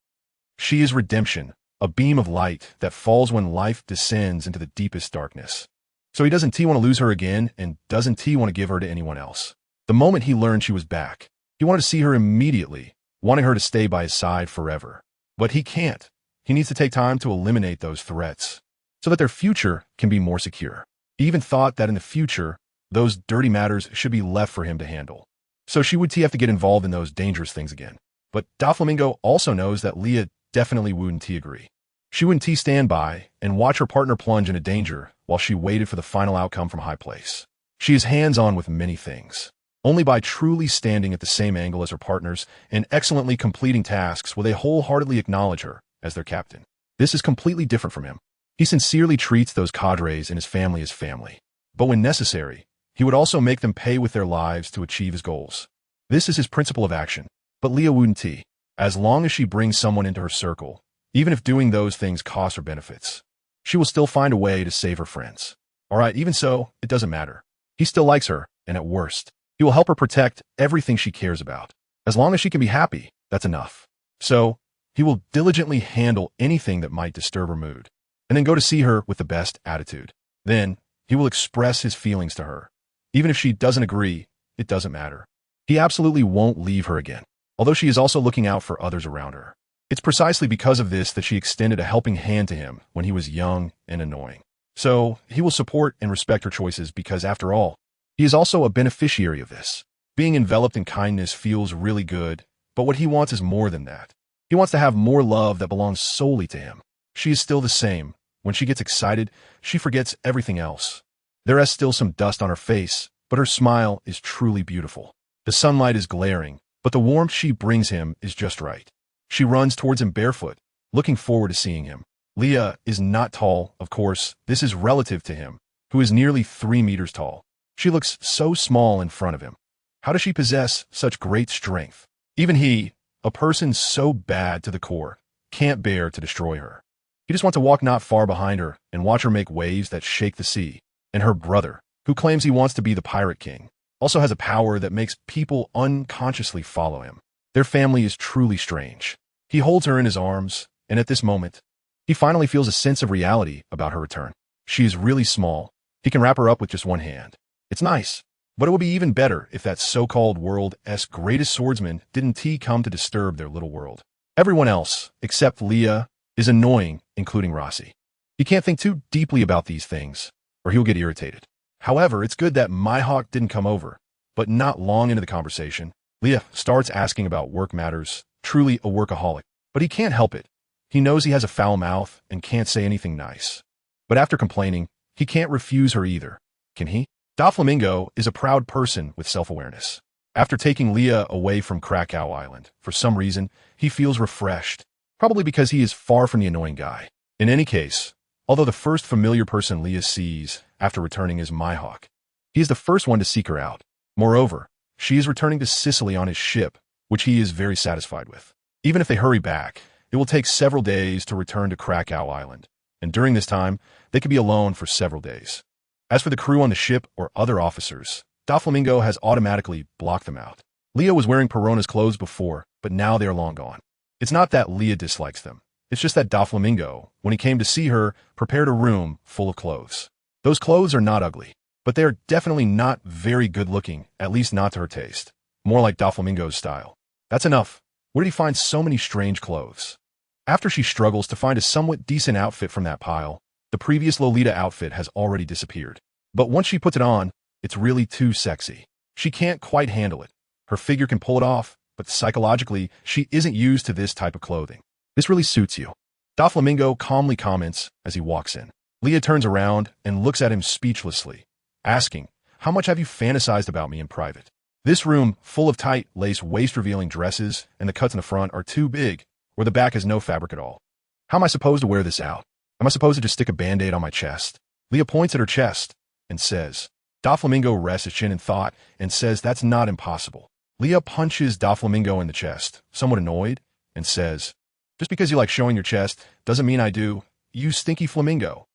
Speaker 1: She is redemption, a beam of light that falls when life descends into the deepest darkness. So he doesn't want to lose her again and doesn't want to give her to anyone else. The moment he learned she was back, he wanted to see her immediately, wanting her to stay by his side forever. But he can't. He needs to take time to eliminate those threats so that their future can be more secure. He even thought that in the future, Those dirty matters should be left for him to handle. So she would have to get involved in those dangerous things again. But Doflamingo also knows that Leah definitely wouldn't agree. She wouldn't stand by and watch her partner plunge into danger while she waited for the final outcome from high place. She is hands-on with many things. Only by truly standing at the same angle as her partners and excellently completing tasks will they wholeheartedly acknowledge her as their captain. This is completely different from him. He sincerely treats those cadres and his family as family. But when necessary, he would also make them pay with their lives to achieve his goals. This is his principle of action. But Leah wouldn't. As long as she brings someone into her circle, even if doing those things costs her benefits, she will still find a way to save her friends. Alright, even so, it doesn't matter. He still likes her, and at worst, he will help her protect everything she cares about. As long as she can be happy, that's enough. So, he will diligently handle anything that might disturb her mood, and then go to see her with the best attitude. Then, he will express his feelings to her. Even if she doesn't agree, it doesn't matter. He absolutely won't leave her again, although she is also looking out for others around her. It's precisely because of this that she extended a helping hand to him when he was young and annoying. So, he will support and respect her choices because, after all, he is also a beneficiary of this. Being enveloped in kindness feels really good, but what he wants is more than that. He wants to have more love that belongs solely to him. She is still the same. When she gets excited, she forgets everything else. There is still some dust on her face, but her smile is truly beautiful. The sunlight is glaring, but the warmth she brings him is just right. She runs towards him barefoot, looking forward to seeing him. Leah is not tall, of course. This is relative to him, who is nearly 3 meters tall. She looks so small in front of him. How does she possess such great strength? Even he, a person so bad to the core, can't bear to destroy her. He just wants to walk not far behind her and watch her make waves that shake the sea. And her brother, who claims he wants to be the pirate king, also has a power that makes people unconsciously follow him. Their family is truly strange. He holds her in his arms, and at this moment, he finally feels a sense of reality about her return. She is really small. He can wrap her up with just one hand. It's nice, but it would be even better if that so-called world's greatest swordsman didn't come to disturb their little world. Everyone else, except Leah, is annoying, including Rossi. He can't think too deeply about these things, or he'll get irritated. However, it's good that Mihawk didn't come over, but not long into the conversation, Leah starts asking about work matters, truly a workaholic. But he can't help it. He knows he has a foul mouth and can't say anything nice. But after complaining, he can't refuse her either. Can he? Doflamingo is a proud person with self-awareness. After taking Leah away from Krakow Island, for some reason, he feels refreshed. Probably because he is far from the annoying guy. In any case, although the first familiar person Leah sees after returning is Mihawk, he is the first one to seek her out. Moreover, she is returning to Sicily on his ship, which he is very satisfied with. Even if they hurry back, it will take several days to return to Krakow Island, and during this time, they could be alone for several days. As for the crew on the ship or other officers, Doflamingo has automatically blocked them out. Leah was wearing Perona's clothes before, but now they are long gone. It's not that Leah dislikes them. It's just that Doflamingo, when he came to see her, prepared a room full of clothes. Those clothes are not ugly, but they are definitely not very good-looking, at least not to her taste. More like Doflamingo's style. That's enough. Where did he find so many strange clothes? After she struggles to find a somewhat decent outfit from that pile, the previous Lolita outfit has already disappeared. But once she puts it on, it's really too sexy. She can't quite handle it. Her figure can pull it off, but psychologically, she isn't used to this type of clothing. This really suits you. Doflamingo calmly comments as he walks in. Leah turns around and looks at him speechlessly, asking, "How much have you fantasized about me in private?" This room, full of tight, lace waist-revealing dresses, and the cuts in the front are too big, where the back has no fabric at all. How am I supposed to wear this out? Am I supposed to just stick a Band-Aid on my chest? Leah points at her chest and says. Doflamingo rests his chin in thought and says that's not impossible. Leah punches Doflamingo in the chest, somewhat annoyed, and says, "Just because you like showing your chest doesn't mean I do, you stinky flamingo.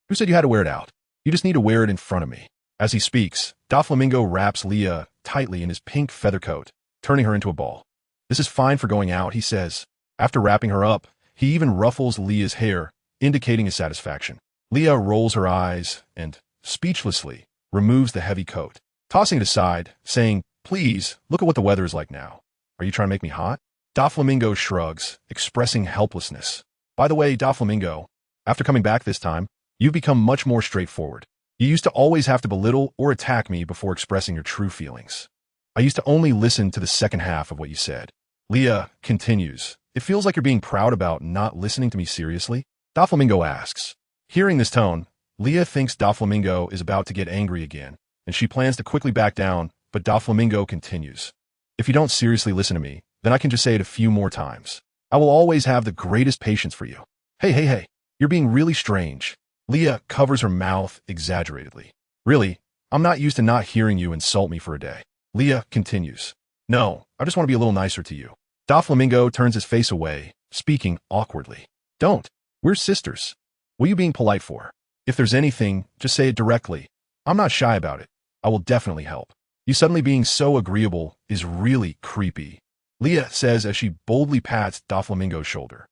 Speaker 1: Who said you had to wear it out? You just need to wear it in front of me." As he speaks, Doflamingo wraps Leah tightly in his pink feather coat, turning her into a ball. "This is fine for going out," he says. After wrapping her up, he even ruffles Leah's hair, indicating his satisfaction. Leah rolls her eyes and, speechlessly, removes the heavy coat, tossing it aside, saying, "Please, look at what the weather is like now. Are you trying to make me hot?" Doflamingo shrugs, expressing helplessness. "By the way, Doflamingo, after coming back this time, you've become much more straightforward. You used to always have to belittle or attack me before expressing your true feelings. I used to only listen to the second half of what you said. Leah continues. It feels like you're being proud about not listening to me seriously. Doflamingo asks. Hearing this tone, Leah thinks Doflamingo is about to get angry again, and she plans to quickly back down, but Doflamingo continues. If you don't seriously listen to me, then I can just say it a few more times. I will always have the greatest patience for you. Hey, you're being really strange. Leah covers her mouth exaggeratedly. Really, I'm not used to not hearing you insult me for a day. Leah continues. No, I just want to be a little nicer to you. Doflamingo turns his face away, speaking awkwardly. Don't. We're sisters. What are you being polite for? If there's anything, just say it directly. I'm not shy about it. I will definitely help. You suddenly being so agreeable is really creepy. Leah says as she boldly pats Doflamingo's shoulder.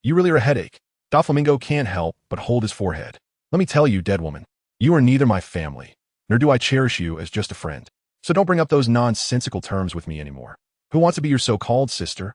Speaker 1: You really are a headache. Doflamingo can't help but hold his forehead. Let me tell you, dead woman, you are neither my family, nor do I cherish you as just a friend. So don't bring up those nonsensical terms with me anymore. Who wants to be your so-called sister?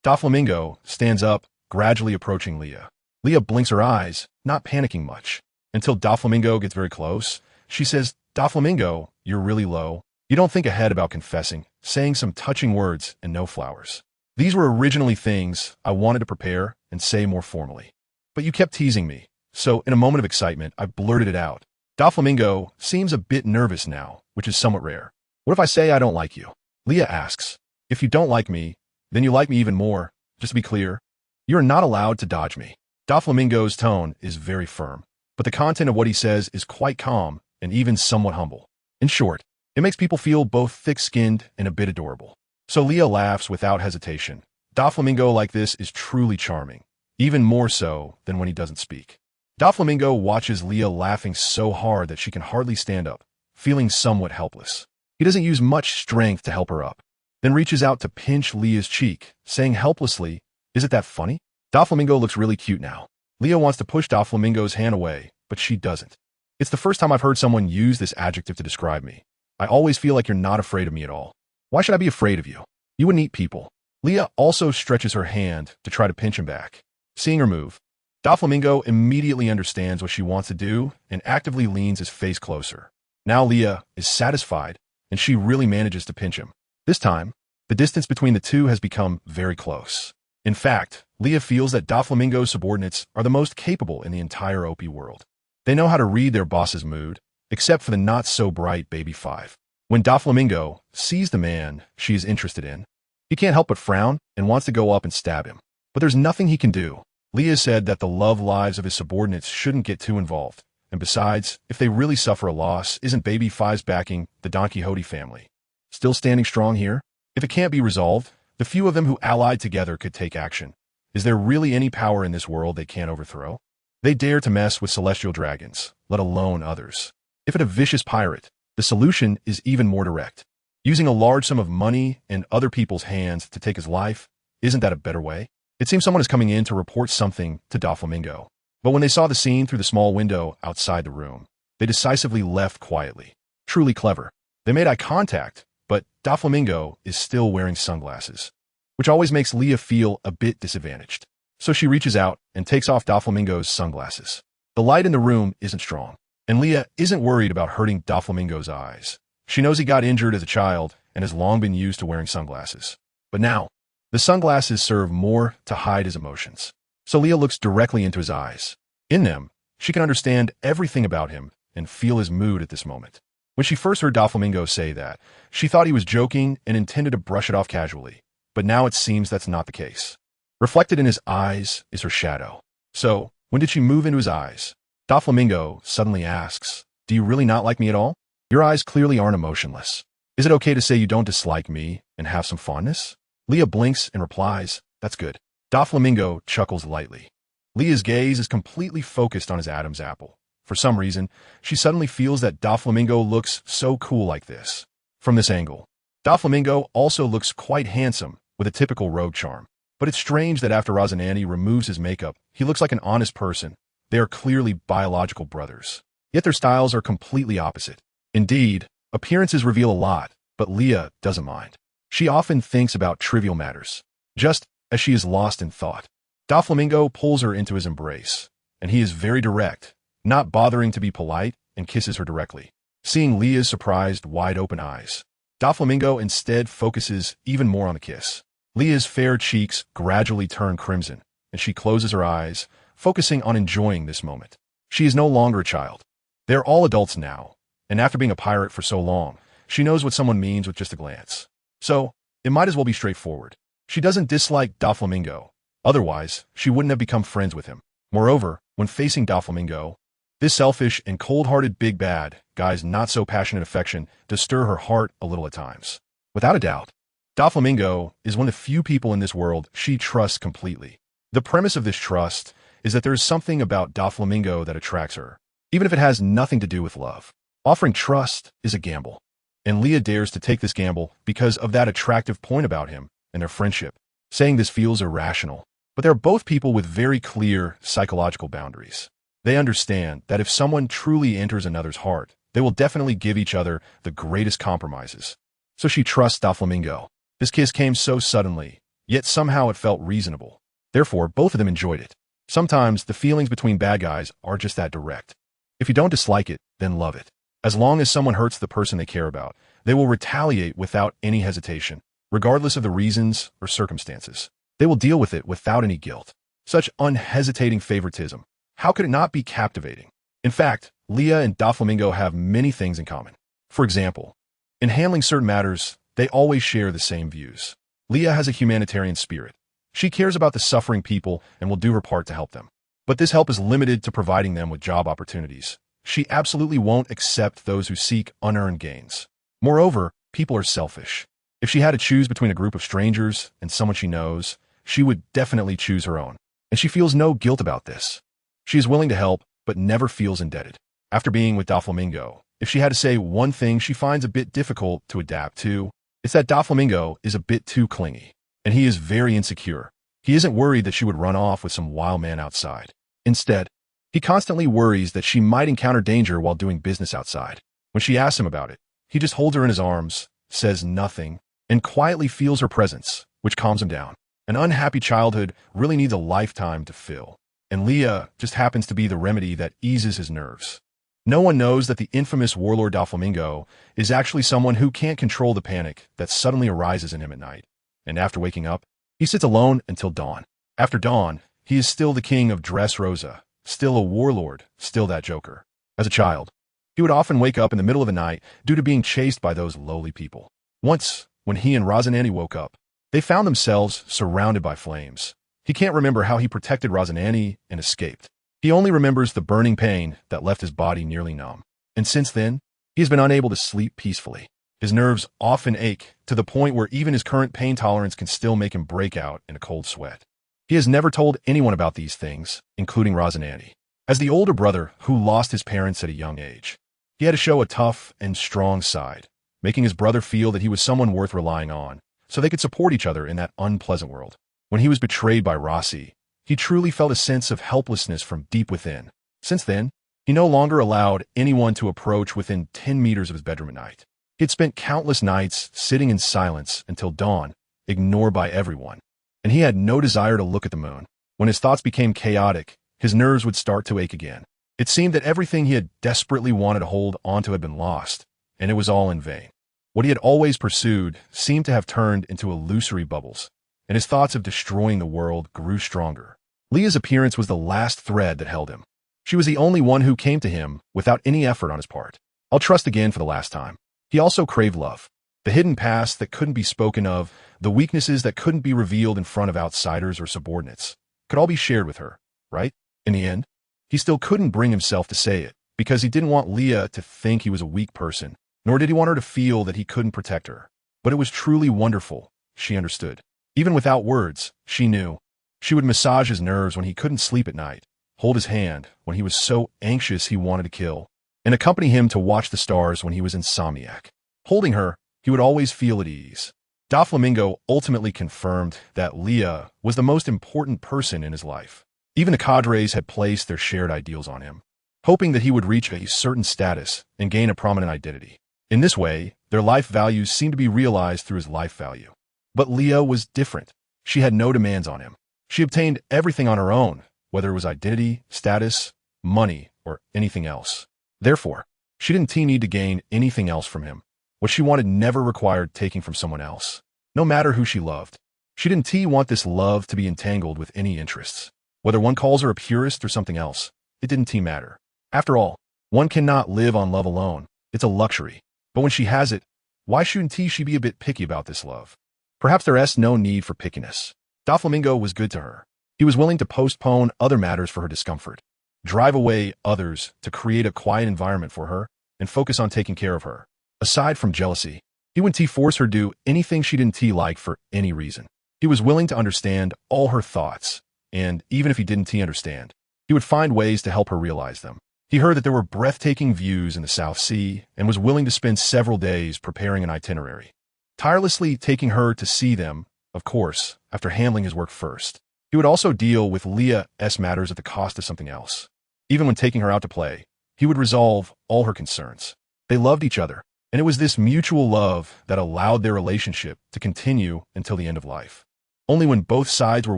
Speaker 1: Doflamingo stands up, gradually approaching Leah. Leah blinks her eyes, not panicking much. Until Doflamingo gets very close, she says, Doflamingo, you're really low. You don't think ahead about confessing, saying some touching words, and no flowers. These were originally things I wanted to prepare and say more formally. But you kept teasing me, so in a moment of excitement, I blurted it out. Doflamingo seems a bit nervous now, which is somewhat rare. What if I say I don't like you? Leah asks. If you don't like me, then you like me even more. Just to be clear, you are not allowed to dodge me. Doflamingo's tone is very firm, but the content of what he says is quite calm and even somewhat humble. In short, it makes people feel both thick-skinned and a bit adorable. So Leah laughs without hesitation. Doflamingo like this is truly charming, even more so than when he doesn't speak. Doflamingo watches Leah laughing so hard that she can hardly stand up, feeling somewhat helpless. He doesn't use much strength to help her up, then reaches out to pinch Leah's cheek, saying helplessly, "Isn't that funny?" Doflamingo looks really cute now. Leah wants to push Doflamingo's hand away, but she doesn't. It's the first time I've heard someone use this adjective to describe me. I always feel like you're not afraid of me at all. Why should I be afraid of you? You wouldn't eat people. Leah also stretches her hand to try to pinch him back. Seeing her move, Doflamingo immediately understands what she wants to do and actively leans his face closer. Now Leah is satisfied, and she really manages to pinch him. This time, the distance between the two has become very close. In fact, Leah feels that Doflamingo's subordinates are the most capable in the entire OP world. They know how to read their boss's mood, except for the not-so-bright Baby 5. When Doflamingo sees the man she is interested in, he can't help but frown and wants to go up and stab him. But there's nothing he can do. Leah said that the love lives of his subordinates shouldn't get too involved. And besides, if they really suffer a loss, isn't Baby 5's backing the Don Quixote family still standing strong here? If it can't be resolved, the few of them who allied together could take action. Is there really any power in this world they can't overthrow? They dare to mess with celestial dragons, let alone others. If it a vicious pirate, the solution is even more direct. Using a large sum of money and other people's hands to take his life, isn't that a better way? It seems someone is coming in to report something to Doflamingo. But when they saw the scene through the small window outside the room, they decisively left quietly. Truly clever. They made eye contact, but Doflamingo is still wearing sunglasses, which always makes Leah feel a bit disadvantaged. So she reaches out and takes off Doflamingo's sunglasses. The light in the room isn't strong, and Leah isn't worried about hurting Doflamingo's eyes. She knows he got injured as a child and has long been used to wearing sunglasses. But now, the sunglasses serve more to hide his emotions. So Leah looks directly into his eyes. In them, she can understand everything about him and feel his mood at this moment. When she first heard Doflamingo say that, she thought he was joking and intended to brush it off casually. But now it seems that's not the case. Reflected in his eyes is her shadow. So, when did she move into his eyes? Doflamingo suddenly asks, "Do you really not like me at all? Your eyes clearly aren't emotionless. Is it okay to say you don't dislike me and have some fondness?" Leah blinks and replies, "That's good." Doflamingo chuckles lightly. Leah's gaze is completely focused on his Adam's apple. For some reason, she suddenly feels that Doflamingo looks so cool like this. From this angle, Doflamingo also looks quite handsome with a typical rogue charm. But it's strange that after Rosanani removes his makeup, he looks like an honest person. They are clearly biological brothers. Yet their styles are completely opposite. Indeed, appearances reveal a lot, but Leah doesn't mind. She often thinks about trivial matters, just as she is lost in thought. Doflamingo pulls her into his embrace, and he is very direct, not bothering to be polite and kisses her directly. Seeing Leah's surprised, wide-open eyes, Doflamingo instead focuses even more on the kiss. Leah's fair cheeks gradually turn crimson, and she closes her eyes, focusing on enjoying this moment. She is no longer a child. They are all adults now, and after being a pirate for so long, she knows what someone means with just a glance. So, it might as well be straightforward. She doesn't dislike Doflamingo. Otherwise, she wouldn't have become friends with him. Moreover, when facing Doflamingo, this selfish and cold-hearted big bad guy's not-so-passionate affection does stir her heart a little at times. Without a doubt, Doflamingo is one of the few people in this world she trusts completely. The premise of this trust is that there is something about Doflamingo that attracts her, even if it has nothing to do with love. Offering trust is a gamble, and Leah dares to take this gamble because of that attractive point about him and their friendship. Saying this feels irrational, but they're both people with very clear psychological boundaries. They understand that if someone truly enters another's heart, they will definitely give each other the greatest compromises. So she trusts Doflamingo. This kiss came so suddenly, yet somehow it felt reasonable. Therefore, both of them enjoyed it. Sometimes the feelings between bad guys are just that direct. If you don't dislike it, then love it. As long as someone hurts the person they care about, they will retaliate without any hesitation, regardless of the reasons or circumstances. They will deal with it without any guilt. Such unhesitating favoritism. How could it not be captivating? In fact, Leah and Doflamingo have many things in common. For example, in handling certain matters, they always share the same views. Leah has a humanitarian spirit. She cares about the suffering people and will do her part to help them. But this help is limited to providing them with job opportunities. She absolutely won't accept those who seek unearned gains. Moreover, people are selfish. If she had to choose between a group of strangers and someone she knows, she would definitely choose her own. And she feels no guilt about this. She is willing to help, but never feels indebted. After being with Doflamingo, if she had to say one thing she finds a bit difficult to adapt to, it's that Doflamingo is a bit too clingy, and he is very insecure. He isn't worried that she would run off with some wild man outside. Instead, he constantly worries that she might encounter danger while doing business outside. When she asks him about it, he just holds her in his arms, says nothing, and quietly feels her presence, which calms him down. An unhappy childhood really needs a lifetime to fill, and Leah just happens to be the remedy that eases his nerves. No one knows that the infamous warlord Doflamingo is actually someone who can't control the panic that suddenly arises in him at night. And after waking up, he sits alone until dawn. After dawn, he is still the king of Dressrosa, still a warlord, still that joker. As a child, he would often wake up in the middle of the night due to being chased by those lowly people. Once, when he and Rosanani woke up, they found themselves surrounded by flames. He can't remember how he protected Rosanani and escaped. He only remembers the burning pain that left his body nearly numb. And since then, he has been unable to sleep peacefully. His nerves often ache to the point where even his current pain tolerance can still make him break out in a cold sweat. He has never told anyone about these things, including Rosanani. As the older brother who lost his parents at a young age, he had to show a tough and strong side, making his brother feel that he was someone worth relying on, so they could support each other in that unpleasant world. When he was betrayed by Rossi, he truly felt a sense of helplessness from deep within. Since then, he no longer allowed anyone to approach within 10 meters of his bedroom at night. He had spent countless nights sitting in silence until dawn, ignored by everyone, and he had no desire to look at the moon. When his thoughts became chaotic, his nerves would start to ache again. It seemed that everything he had desperately wanted to hold onto had been lost, and it was all in vain. What he had always pursued seemed to have turned into illusory bubbles, and his thoughts of destroying the world grew stronger. Leah's appearance was the last thread that held him. She was the only one who came to him without any effort on his part. I'll trust again for the last time. He also craved love. The hidden past that couldn't be spoken of, the weaknesses that couldn't be revealed in front of outsiders or subordinates, could all be shared with her, right? In the end, he still couldn't bring himself to say it, because he didn't want Leah to think he was a weak person, nor did he want her to feel that he couldn't protect her. But it was truly wonderful, she understood. Even without words, she knew. She would massage his nerves when he couldn't sleep at night, hold his hand when he was so anxious he wanted to kill, and accompany him to watch the stars when he was insomniac. Holding her, he would always feel at ease. Doflamingo ultimately confirmed that Leah was the most important person in his life. Even the cadres had placed their shared ideals on him, hoping that he would reach a certain status and gain a prominent identity. In this way, their life values seemed to be realized through his life value. But Leah was different. She had no demands on him. She obtained everything on her own, whether it was identity, status, money, or anything else. Therefore, she didn't need to gain anything else from him. What she wanted never required taking from someone else, no matter who she loved. She didn't want this love to be entangled with any interests. Whether one calls her a purist or something else, it didn't matter. After all, one cannot live on love alone. It's a luxury. But when she has it, why shouldn't she be a bit picky about this love? Perhaps there's no need for pickiness. Doflamingo was good to her. He was willing to postpone other matters for her discomfort, drive away others to create a quiet environment for her, and focus on taking care of her. Aside from jealousy, he wouldn't force her to do anything she didn't like for any reason. He was willing to understand all her thoughts, and even if he didn't understand, he would find ways to help her realize them. He heard that there were breathtaking views in the South Sea and was willing to spend several days preparing an itinerary, tirelessly taking her to see them, of course, after handling his work first. He would also deal with Leah's matters at the cost of something else. Even when taking her out to play, he would resolve all her concerns. They loved each other, and it was this mutual love that allowed their relationship to continue until the end of life. Only when both sides were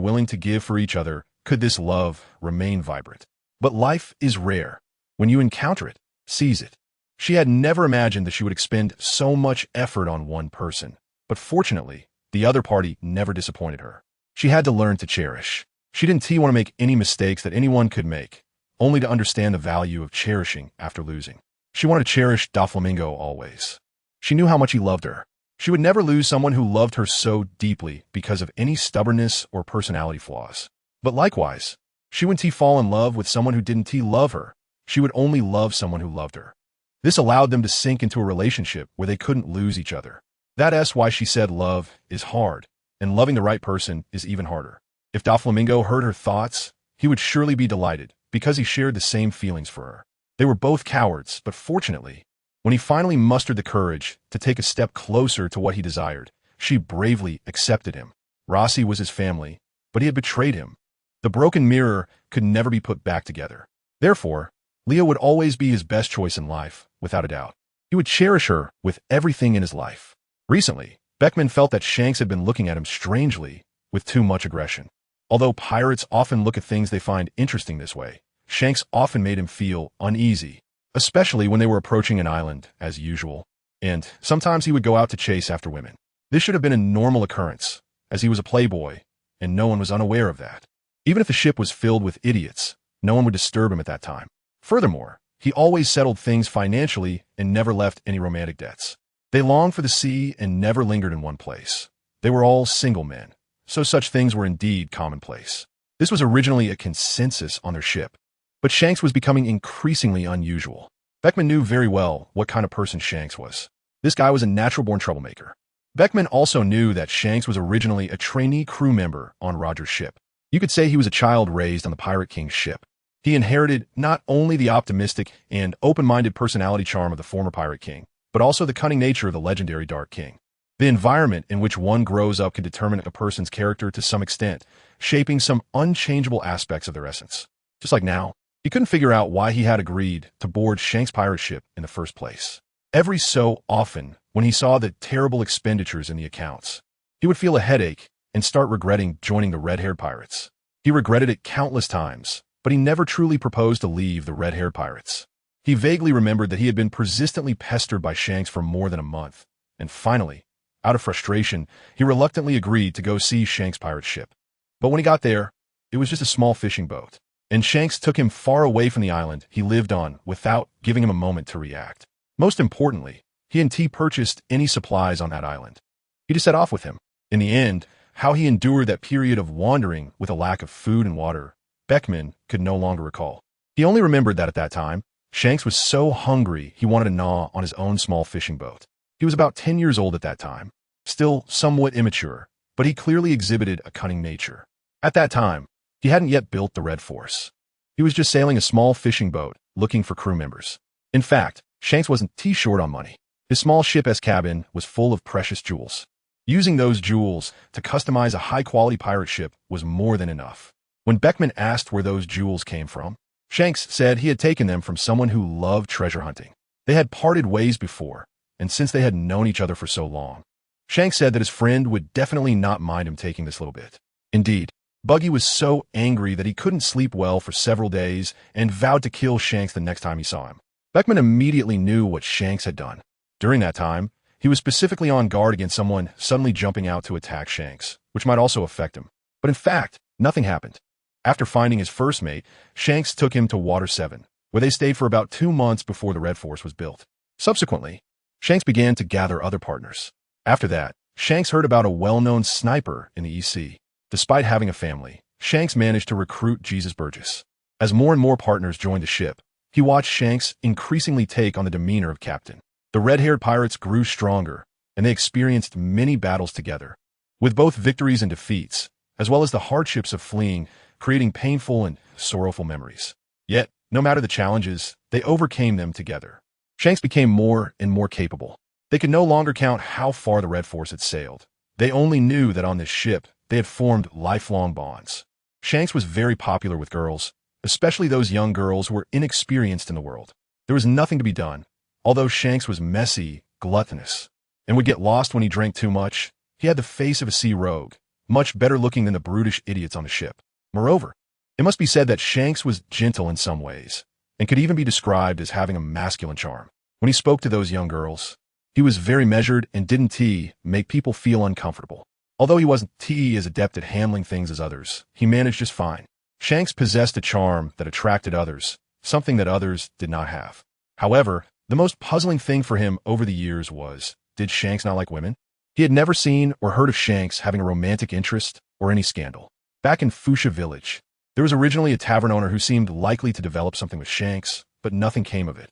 Speaker 1: willing to give for each other could this love remain vibrant. But life is rare. When you encounter it, seize it. She had never imagined that she would expend so much effort on one person, but fortunately, the other party never disappointed her. She had to learn to cherish. She didn't want to make any mistakes that anyone could make, only to understand the value of cherishing after losing. She wanted to cherish Doflamingo always. She knew how much he loved her. She would never lose someone who loved her so deeply because of any stubbornness or personality flaws. But likewise, she wouldn't fall in love with someone who didn't love her. She would only love someone who loved her. This allowed them to sink into a relationship where they couldn't lose each other. That's why she said love is hard, and loving the right person is even harder. If Doflamingo heard her thoughts, he would surely be delighted, because he shared the same feelings for her. They were both cowards, but fortunately, when he finally mustered the courage to take a step closer to what he desired, she bravely accepted him. Rossi was his family, but he had betrayed him. The broken mirror could never be put back together. Therefore, Leah would always be his best choice in life, without a doubt. He would cherish her with everything in his life. Recently, Beckman felt that Shanks had been looking at him strangely, with too much aggression. Although pirates often look at things they find interesting this way, Shanks often made him feel uneasy, especially when they were approaching an island, as usual. And sometimes he would go out to chase after women. This should have been a normal occurrence, as he was a playboy, and no one was unaware of that. Even if the ship was filled with idiots, no one would disturb him at that time. Furthermore, he always settled things financially and never left any romantic debts. They longed for the sea and never lingered in one place. They were all single men, so such things were indeed commonplace. This was originally a consensus on their ship, but Shanks was becoming increasingly unusual. Beckman knew very well what kind of person Shanks was. This guy was a natural-born troublemaker. Beckman also knew that Shanks was originally a trainee crew member on Roger's ship. You could say he was a child raised on the Pirate King's ship. He inherited not only the optimistic and open-minded personality charm of the former Pirate King, but also the cunning nature of the legendary Dark King. The environment in which one grows up can determine a person's character to some extent, shaping some unchangeable aspects of their essence. Just like now, he couldn't figure out why he had agreed to board Shanks' pirate ship in the first place. Every so often, when he saw the terrible expenditures in the accounts, he would feel a headache and start regretting joining the red-haired pirates. He regretted it countless times, but he never truly proposed to leave the red-haired pirates. He vaguely remembered that he had been persistently pestered by Shanks for more than a month, and finally, out of frustration, he reluctantly agreed to go see Shanks' pirate ship. But when he got there, it was just a small fishing boat, and Shanks took him far away from the island he lived on without giving him a moment to react. Most importantly, he and T purchased any supplies on that island. He just set off with him. In the end, how he endured that period of wandering with a lack of food and water, Beckman could no longer recall. He only remembered that at that time, Shanks was so hungry he wanted to gnaw on his own small fishing boat. He was about 10 years old at that time, still somewhat immature, but he clearly exhibited a cunning nature. At that time, he hadn't yet built the Red Force. He was just sailing a small fishing boat, looking for crew members. In fact, Shanks wasn't too short on money. His small ship's cabin was full of precious jewels. Using those jewels to customize a high-quality pirate ship was more than enough. When Beckman asked where those jewels came from, Shanks said he had taken them from someone who loved treasure hunting. They had parted ways before, and since they had known each other for so long, Shanks said that his friend would definitely not mind him taking this little bit. Indeed, Buggy was so angry that he couldn't sleep well for several days and vowed to kill Shanks the next time he saw him. Beckman immediately knew what Shanks had done. During that time, he was specifically on guard against someone suddenly jumping out to attack Shanks, which might also affect him. But in fact, nothing happened. After finding his first mate, Shanks took him to Water 7, where they stayed for about 2 months before the Red Force was built. Subsequently, Shanks began to gather other partners. After that, Shanks heard about a well-known sniper in the EC. Despite having a family, Shanks managed to recruit Jesus Burgess. As more and more partners joined the ship, he watched Shanks increasingly take on the demeanor of captain. The red-haired pirates grew stronger, and they experienced many battles together, with both victories and defeats, as well as the hardships of fleeing, creating painful and sorrowful memories. Yet, no matter the challenges, they overcame them together. Shanks became more and more capable. They could no longer count how far the Red Force had sailed. They only knew that on this ship, they had formed lifelong bonds. Shanks was very popular with girls, especially those young girls who were inexperienced in the world. There was nothing to be done. Although Shanks was messy, gluttonous, and would get lost when he drank too much, he had the face of a sea rogue, much better looking than the brutish idiots on the ship. Moreover, it must be said that Shanks was gentle in some ways, and could even be described as having a masculine charm. When he spoke to those young girls, he was very measured and didn't make people feel uncomfortable. Although he wasn't as adept at handling things as others, he managed just fine. Shanks possessed a charm that attracted others, something that others did not have. However, the most puzzling thing for him over the years was, did Shanks not like women? He had never seen or heard of Shanks having a romantic interest or any scandal. Back in Windmill Village, there was originally a tavern owner who seemed likely to develop something with Shanks, but nothing came of it.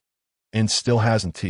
Speaker 1: And still hasn't.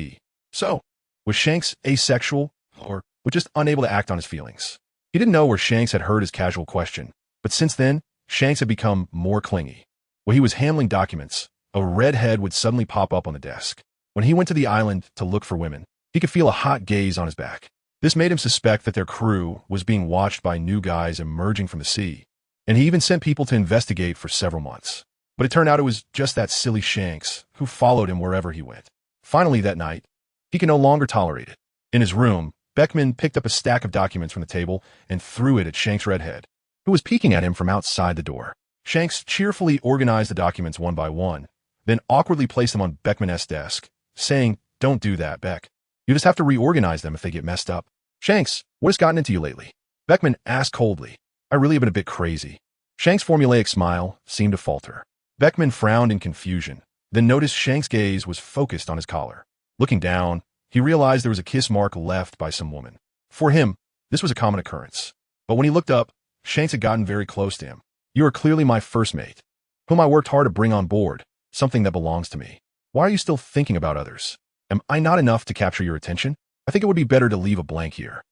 Speaker 1: So, was Shanks asexual, or was just unable to act on his feelings? He didn't know where Shanks had heard his casual question, but since then, Shanks had become more clingy. When he was handling documents, a red head would suddenly pop up on the desk. When he went to the island to look for women, he could feel a hot gaze on his back. This made him suspect that their crew was being watched by new guys emerging from the sea, and he even sent people to investigate for several months. But it turned out it was just that silly Shanks who followed him wherever he went. Finally that night, he could no longer tolerate it. In his room, Beckman picked up a stack of documents from the table and threw it at Shanks' redhead, who was peeking at him from outside the door. Shanks cheerfully organized the documents one by one, then awkwardly placed them on Beckman's desk, saying, "Don't do that, Beck. You just have to reorganize them if they get messed up." "Shanks, what has gotten into you lately?" Beckman asked coldly. "I really have been a bit crazy." Shanks' formulaic smile seemed to falter. Beckman frowned in confusion, then noticed Shanks' gaze was focused on his collar. Looking down, he realized there was a kiss mark left by some woman. For him, this was a common occurrence. But when he looked up, Shanks had gotten very close to him. "You are clearly my first mate, whom I worked hard to bring on board, something that belongs to me. Why are you still thinking about others? Am I not enough to capture your attention? I think it would be better to leave a blank here."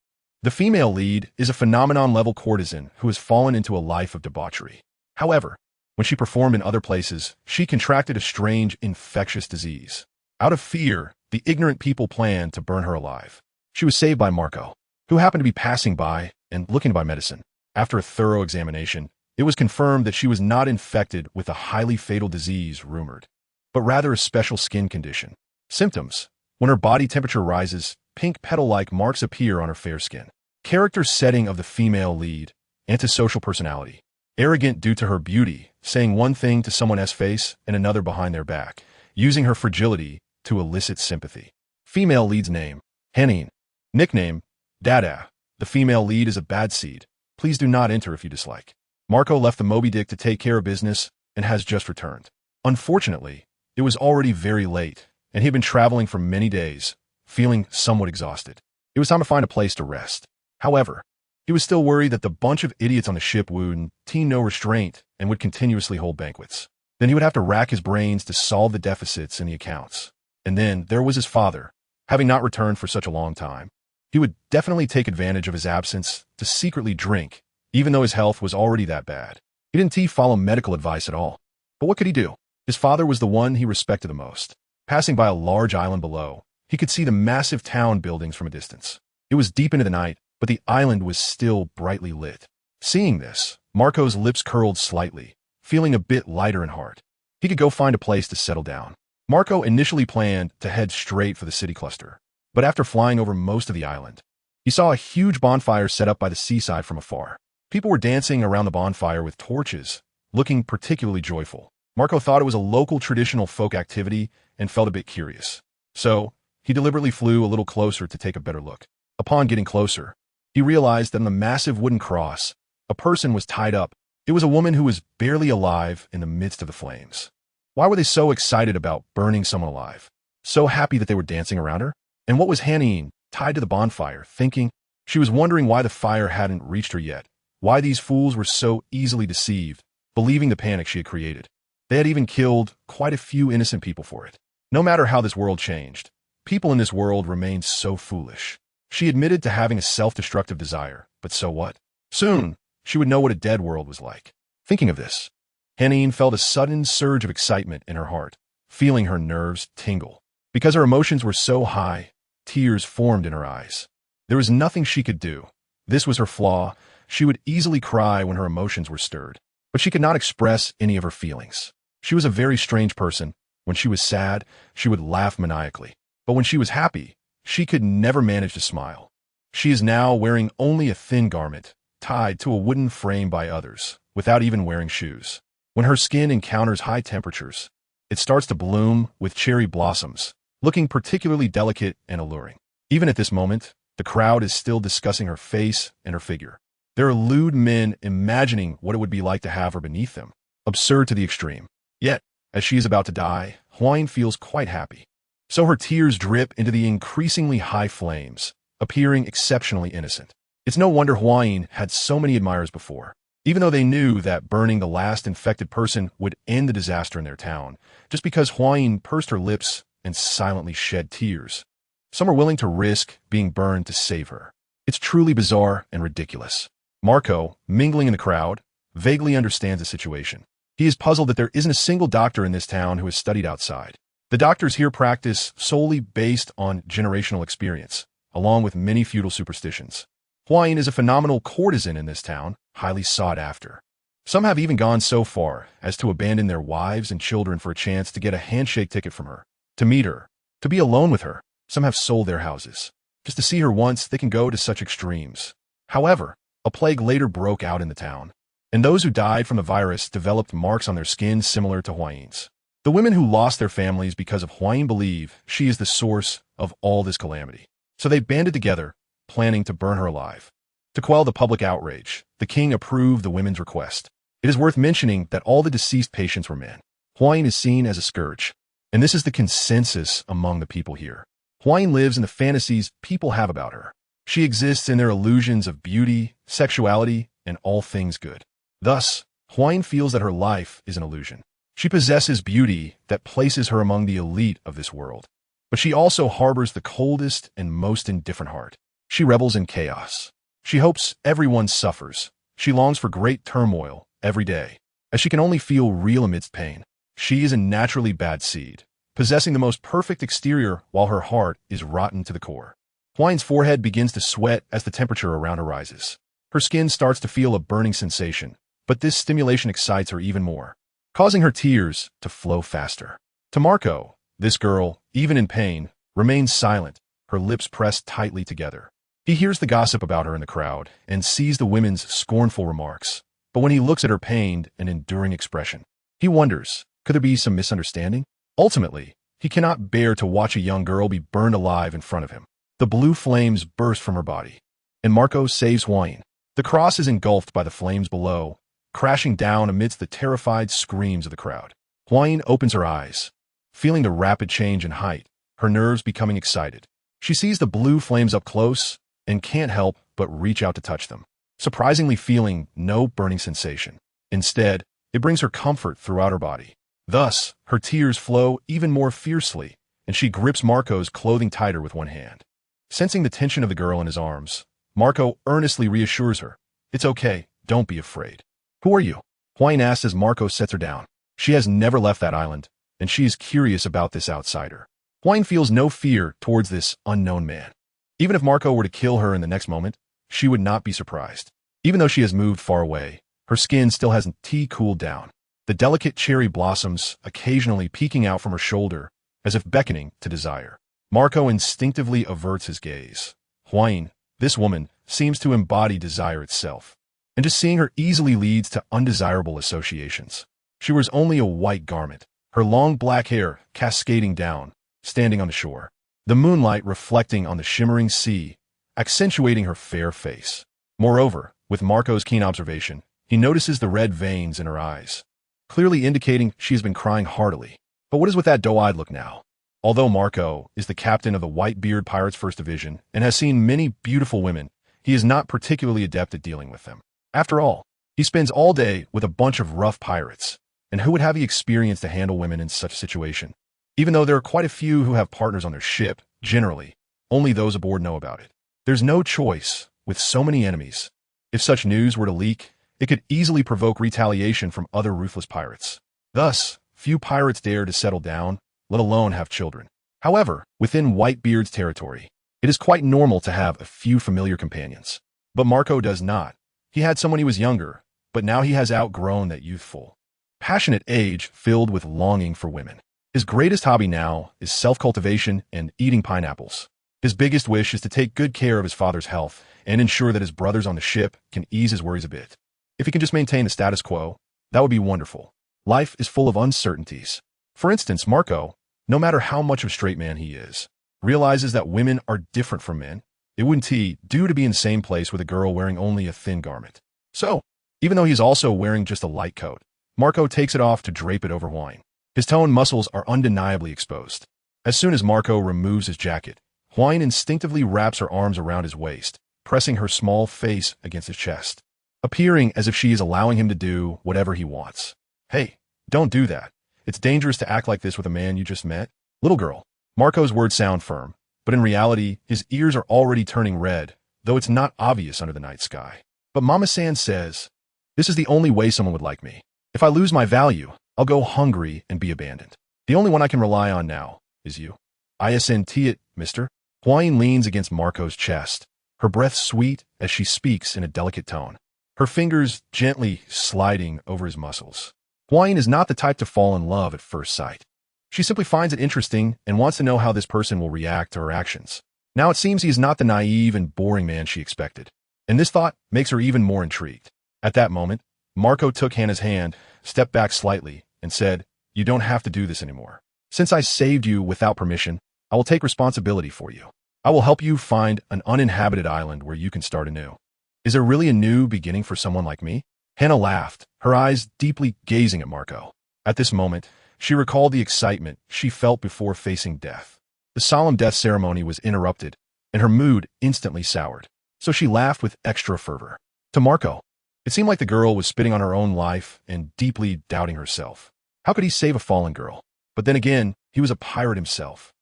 Speaker 1: The female lead is a phenomenon-level courtesan who has fallen into a life of debauchery. However, when she performed in other places, she contracted a strange, infectious disease. Out of fear, the ignorant people planned to burn her alive. She was saved by Marco, who happened to be passing by and looking to buy medicine. After a thorough examination, it was confirmed that she was not infected with a highly fatal disease rumored, but rather a special skin condition. Symptoms: when her body temperature rises, pink petal-like marks appear on her fair skin. Character setting of the female lead: antisocial personality. Arrogant due to her beauty, saying one thing to someone else's face and another behind their back, using her fragility to elicit sympathy. Female lead's name: Henning. Nickname: Dada. The female lead is a bad seed. Please do not enter if you dislike. Marco left the Moby Dick to take care of business and has just returned. Unfortunately, it was already very late, and he had been traveling for many days, feeling somewhat exhausted. It was time to find a place to rest. However, he was still worried that the bunch of idiots on the ship would no restraint and would continuously hold banquets. Then he would have to rack his brains to solve the deficits in the accounts. And then there was his father, having not returned for such a long time. He would definitely take advantage of his absence to secretly drink, even though his health was already that bad. He didn't follow medical advice at all. But what could he do? His father was the one he respected the most. Passing by a large island below, he could see the massive town buildings from a distance. It was deep into the night, but the island was still brightly lit. Seeing this, Marco's lips curled slightly, feeling a bit lighter in heart. He could go find a place to settle down. Marco initially planned to head straight for the city cluster, but after flying over most of the island, he saw a huge bonfire set up by the seaside from afar. People were dancing around the bonfire with torches, looking particularly joyful. Marco thought it was a local traditional folk activity and felt a bit curious. So, he deliberately flew a little closer to take a better look. Upon getting closer, he realized that on the massive wooden cross, a person was tied up. It was a woman who was barely alive in the midst of the flames. Why were they so excited about burning someone alive? So happy that they were dancing around her? And what was HuangYuan tied to the bonfire, thinking? She was wondering why the fire hadn't reached her yet, why these fools were so easily deceived, believing the panic she had created. They had even killed quite a few innocent people for it. No matter how this world changed, people in this world remained so foolish. She admitted to having a self-destructive desire, but so what? Soon, she would know what a dead world was like. Thinking of this, HuangYuan felt a sudden surge of excitement in her heart, feeling her nerves tingle. Because her emotions were so high, tears formed in her eyes. There was nothing she could do. This was her flaw. She would easily cry when her emotions were stirred, but she could not express any of her feelings. She was a very strange person. When she was sad, she would laugh maniacally. But when she was happy, she could never manage to smile. She is now wearing only a thin garment, tied to a wooden frame by others, without even wearing shoes. When her skin encounters high temperatures, it starts to bloom with cherry blossoms, looking particularly delicate and alluring. Even at this moment, the crowd is still discussing her face and her figure. There are lewd men imagining what it would be like to have her beneath them. Absurd to the extreme. Yet, as she is about to die, HuangYuan feels quite happy. So her tears drip into the increasingly high flames, appearing exceptionally innocent. It's no wonder HuangYuan had so many admirers before. Even though they knew that burning the last infected person would end the disaster in their town, just because HuangYuan pursed her lips and silently shed tears. Some are willing to risk being burned to save her. It's truly bizarre and ridiculous. Marco, mingling in the crowd, vaguely understands the situation. He is puzzled that there isn't a single doctor in this town who has studied outside. The doctors here practice solely based on generational experience, along with many feudal superstitions. HuangYuan is a phenomenal courtesan in this town, highly sought after. Some have even gone so far as to abandon their wives and children for a chance to get a handshake ticket from her, to meet her, to be alone with her. Some have sold their houses. Just to see her once, they can go to such extremes. However, a plague later broke out in the town, and those who died from the virus developed marks on their skin similar to HuangYuan's. The women who lost their families because of HuangYuan believe she is the source of all this calamity. So they banded together, planning to burn her alive. To quell the public outrage, the king approved the women's request. It is worth mentioning that all the deceased patients were men. HuangYuan is seen as a scourge, and this is the consensus among the people here. HuangYuan lives in the fantasies people have about her. She exists in their illusions of beauty, sexuality, and all things good. Thus, HuangYuan feels that her life is an illusion. She possesses beauty that places her among the elite of this world. But she also harbors the coldest and most indifferent heart. She revels in chaos. She hopes everyone suffers. She longs for great turmoil every day, as she can only feel real amidst pain. She is a naturally bad seed, possessing the most perfect exterior while her heart is rotten to the core. HuangYuan's forehead begins to sweat as the temperature around her rises. Her skin starts to feel a burning sensation, but this stimulation excites her even more, causing her tears to flow faster. To Marco, this girl, even in pain, remains silent, her lips pressed tightly together. He hears the gossip about her in the crowd and sees the women's scornful remarks. But when he looks at her pained and enduring expression, he wonders, could there be some misunderstanding? Ultimately, he cannot bear to watch a young girl be burned alive in front of him. The blue flames burst from her body, and Marco saves HuangYuan. The cross is engulfed by the flames below, crashing down amidst the terrified screams of the crowd. HuangYuan opens her eyes, feeling the rapid change in height, her nerves becoming excited. She sees the blue flames up close and can't help but reach out to touch them, surprisingly feeling no burning sensation. Instead, it brings her comfort throughout her body. Thus, her tears flow even more fiercely, and she grips Marco's clothing tighter with one hand. Sensing the tension of the girl in his arms, Marco earnestly reassures her, "It's okay, don't be afraid." "Who are you?" HuangYuan asks as Marco sets her down. She has never left that island, and she is curious about this outsider. HuangYuan feels no fear towards this unknown man. Even if Marco were to kill her in the next moment, she would not be surprised. Even though she has moved far away, her skin still hasn't cooled down, the delicate cherry blossoms occasionally peeking out from her shoulder as if beckoning to desire. Marco instinctively averts his gaze. HuangYuan, this woman, seems to embody desire itself, and just seeing her easily leads to undesirable associations. She wears only a white garment, her long black hair cascading down, standing on the shore. The moonlight reflecting on the shimmering sea, accentuating her fair face. Moreover, with Marco's keen observation, he notices the red veins in her eyes, clearly indicating she has been crying heartily. But what is with that doe-eyed look now? Although Marco is the captain of the Whitebeard Pirates First Division and has seen many beautiful women, he is not particularly adept at dealing with them. After all, he spends all day with a bunch of rough pirates, and who would have the experience to handle women in such a situation? Even though there are quite a few who have partners on their ship, generally, only those aboard know about it. There's no choice with so many enemies. If such news were to leak, it could easily provoke retaliation from other ruthless pirates. Thus, few pirates dare to settle down, let alone have children. However, within Whitebeard's territory, it is quite normal to have a few familiar companions. But Marco does not. He had someone he was younger, but now he has outgrown that youthful, passionate age filled with longing for women. His greatest hobby now is self-cultivation and eating pineapples. His biggest wish is to take good care of his father's health and ensure that his brothers on the ship can ease his worries a bit. If he can just maintain the status quo, that would be wonderful. Life is full of uncertainties. For instance, Marco, no matter how much of a straight man he is, realizes that women are different from men. It wouldn't he do to be in the same place with a girl wearing only a thin garment. So, even though he's also wearing just a light coat, Marco takes it off to drape it over Huang. His toned muscles are undeniably exposed. As soon as Marco removes his jacket, Huang instinctively wraps her arms around his waist, pressing her small face against his chest, appearing as if she is allowing him to do whatever he wants. Hey, don't do that. It's dangerous to act like this with a man you just met. Little girl. Marco's words sound firm, but in reality, his ears are already turning red, though it's not obvious under the night sky. But Mama San says, this is the only way someone would like me. If I lose my value, I'll go hungry and be abandoned. The only one I can rely on now is you. ISNT it, mister. Huang leans against Marco's chest, her breath sweet as she speaks in a delicate tone, her fingers gently sliding over his muscles. Huang is not the type to fall in love at first sight. She simply finds it interesting and wants to know how this person will react to her actions. Now it seems he is not the naive and boring man she expected, and this thought makes her even more intrigued. At that moment, Marco took Hannah's hand, stepped back slightly, and said, you don't have to do this anymore. Since I saved you without permission, I will take responsibility for you. I will help you find an uninhabited island where you can start anew. Is there really a new beginning for someone like me? Hannah laughed, her eyes deeply gazing at Marco. At this moment, she recalled the excitement she felt before facing death. The solemn death ceremony was interrupted, and her mood instantly soured. So she laughed with extra fervor. To Marco, it seemed like the girl was spitting on her own life and deeply doubting herself. How could he save a fallen girl? But then again, he was a pirate himself.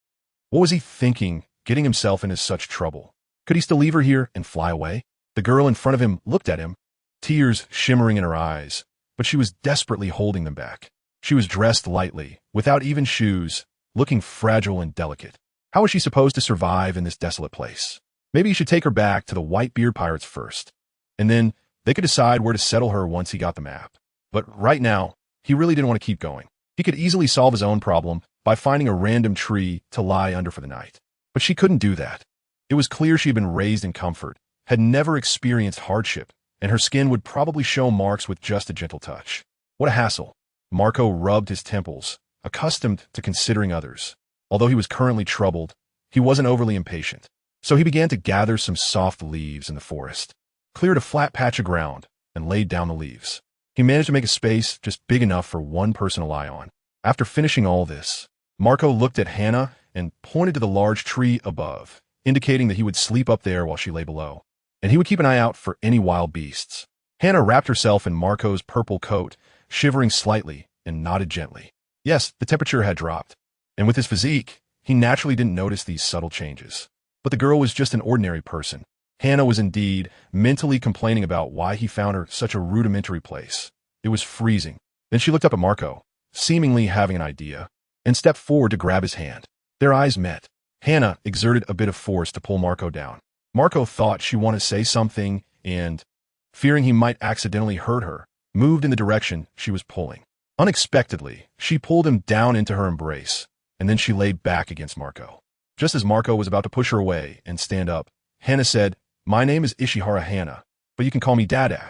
Speaker 1: What was he thinking, getting himself into such trouble? Could he still leave her here and fly away? The girl in front of him looked at him, tears shimmering in her eyes, but she was desperately holding them back. She was dressed lightly, without even shoes, looking fragile and delicate. How was she supposed to survive in this desolate place? Maybe he should take her back to the Whitebeard Pirates first, and then they could decide where to settle her once he got the map. But right now, he really didn't want to keep going. He could easily solve his own problem by finding a random tree to lie under for the night. But she couldn't do that. It was clear she had been raised in comfort, had never experienced hardship, and her skin would probably show marks with just a gentle touch. What a hassle. Marco rubbed his temples, accustomed to considering others. Although he was currently troubled, he wasn't overly impatient. So he began to gather some soft leaves in the forest, cleared a flat patch of ground, and laid down the leaves. He managed to make a space just big enough for one person to lie on. After finishing all this, Marco looked at Hannah and pointed to the large tree above, indicating that he would sleep up there while she lay below, and he would keep an eye out for any wild beasts. Hannah wrapped herself in Marco's purple coat, shivering slightly, and nodded gently. Yes, the temperature had dropped, and with his physique, he naturally didn't notice these subtle changes. But the girl was just an ordinary person. Hannah was indeed mentally complaining about why he found her such a rudimentary place. It was freezing. Then she looked up at Marco, seemingly having an idea, and stepped forward to grab his hand. Their eyes met. Hannah exerted a bit of force to pull Marco down. Marco thought she wanted to say something and, fearing he might accidentally hurt her, moved in the direction she was pulling. Unexpectedly, she pulled him down into her embrace, and then she laid back against Marco. Just as Marco was about to push her away and stand up, Hannah said, "My name is Ishihara Hannah, but you can call me Dada.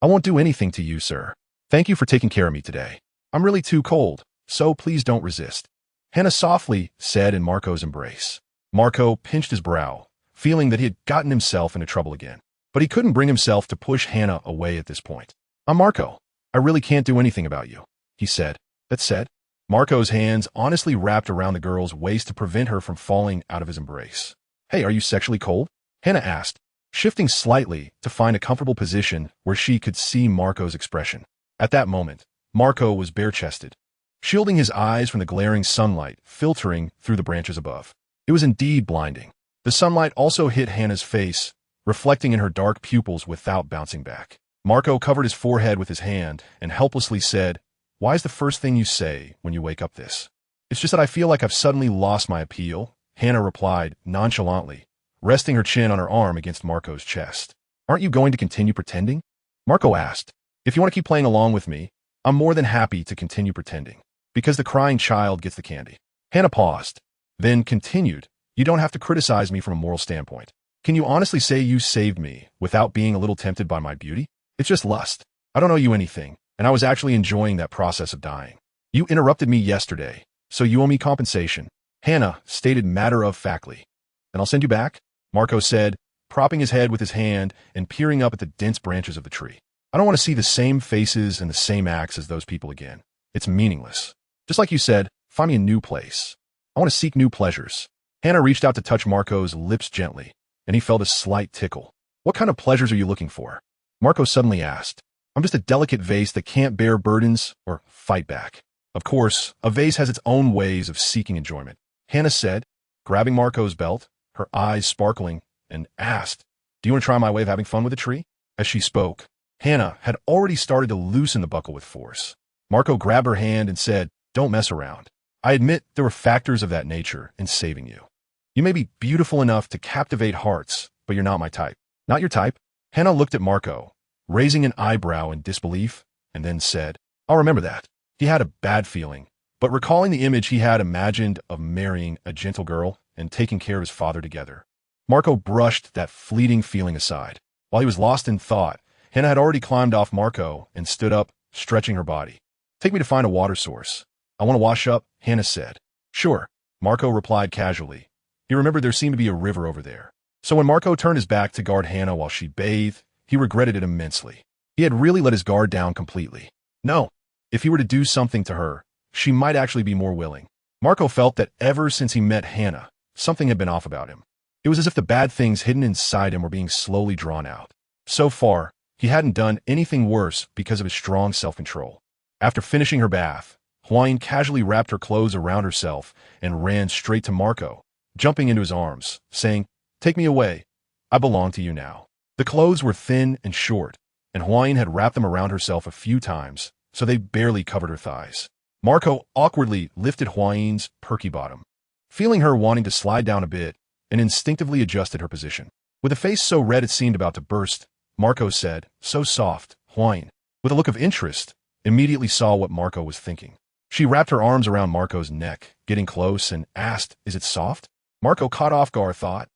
Speaker 1: I won't do anything to you, sir. Thank you for taking care of me today. I'm really too cold, so please don't resist," Hannah softly said in Marco's embrace. Marco pinched his brow, feeling that he had gotten himself into trouble again. But he couldn't bring himself to push Hannah away at this point. "I'm Marco. I really can't do anything about you," he said. That said, Marco's hands honestly wrapped around the girl's waist to prevent her from falling out of his embrace. "Hey, are you sexually cold?" Hannah asked, shifting slightly to find a comfortable position where she could see Marco's expression. At that moment, Marco was bare-chested, shielding his eyes from the glaring sunlight filtering through the branches above. It was indeed blinding. The sunlight also hit Hannah's face, reflecting in her dark pupils without bouncing back. Marco covered his forehead with his hand and helplessly said, "Why is the first thing you say when you wake up this?" "It's just that I feel like I've suddenly lost my appeal," Hannah replied nonchalantly, resting her chin on her arm against Marco's chest. "Aren't you going to continue pretending?" Marco asked. "If you want to keep playing along with me, I'm more than happy to continue pretending, because the crying child gets the candy." Hannah paused, then continued, "You don't have to criticize me from a moral standpoint. Can you honestly say you saved me without being a little tempted by my beauty? It's just lust. I don't owe you anything, and I was actually enjoying that process of dying. You interrupted me yesterday, so you owe me compensation," Hannah stated matter-of-factly. "And I'll send you back," Marco said, propping his head with his hand and peering up at the dense branches of the tree. "I don't want to see the same faces and the same acts as those people again. It's meaningless. Just like you said, find me a new place. I want to seek new pleasures." Hannah reached out to touch Marco's lips gently, and he felt a slight tickle. "What kind of pleasures are you looking for?" Marco suddenly asked. "I'm just a delicate vase that can't bear burdens or fight back." "Of course, a vase has its own ways of seeking enjoyment," Hannah said, grabbing Marco's belt, her eyes sparkling, and asked, "Do you want to try my way of having fun with a tree?" As she spoke, Hannah had already started to loosen the buckle with force. Marco grabbed her hand and said, "Don't mess around. I admit there were factors of that nature in saving you. You may be beautiful enough to captivate hearts, but you're not my type." "Not your type?" Hannah looked at Marco, raising an eyebrow in disbelief, and then said, "I'll remember that." He had a bad feeling, but recalling the image he had imagined of marrying a gentle girl and taking care of his father together, Marco brushed that fleeting feeling aside. While he was lost in thought, Hannah had already climbed off Marco and stood up, stretching her body. "Take me to find a water source. I want to wash up," Hannah said. "Sure," Marco replied casually. He remembered there seemed to be a river over there. So when Marco turned his back to guard Hannah while she bathed, he regretted it immensely. He had really let his guard down completely. No, if he were to do something to her, she might actually be more willing. Marco felt that ever since he met Hannah, something had been off about him. It was as if the bad things hidden inside him were being slowly drawn out. So far, he hadn't done anything worse because of his strong self-control. After finishing her bath, HuangYuan casually wrapped her clothes around herself and ran straight to Marco, jumping into his arms, saying, "Take me away. I belong to you now." The clothes were thin and short, and HuangYuan had wrapped them around herself a few times, so they barely covered her thighs. Marco awkwardly lifted HuangYuan's perky bottom, feeling her wanting to slide down a bit, and instinctively adjusted her position. With a face so red it seemed about to burst, Marco said, "So soft." HuangYuan, with a look of interest, immediately saw what Marco was thinking. She wrapped her arms around Marco's neck, getting close, and asked, "Is it soft?" Marco, caught off guard, thought,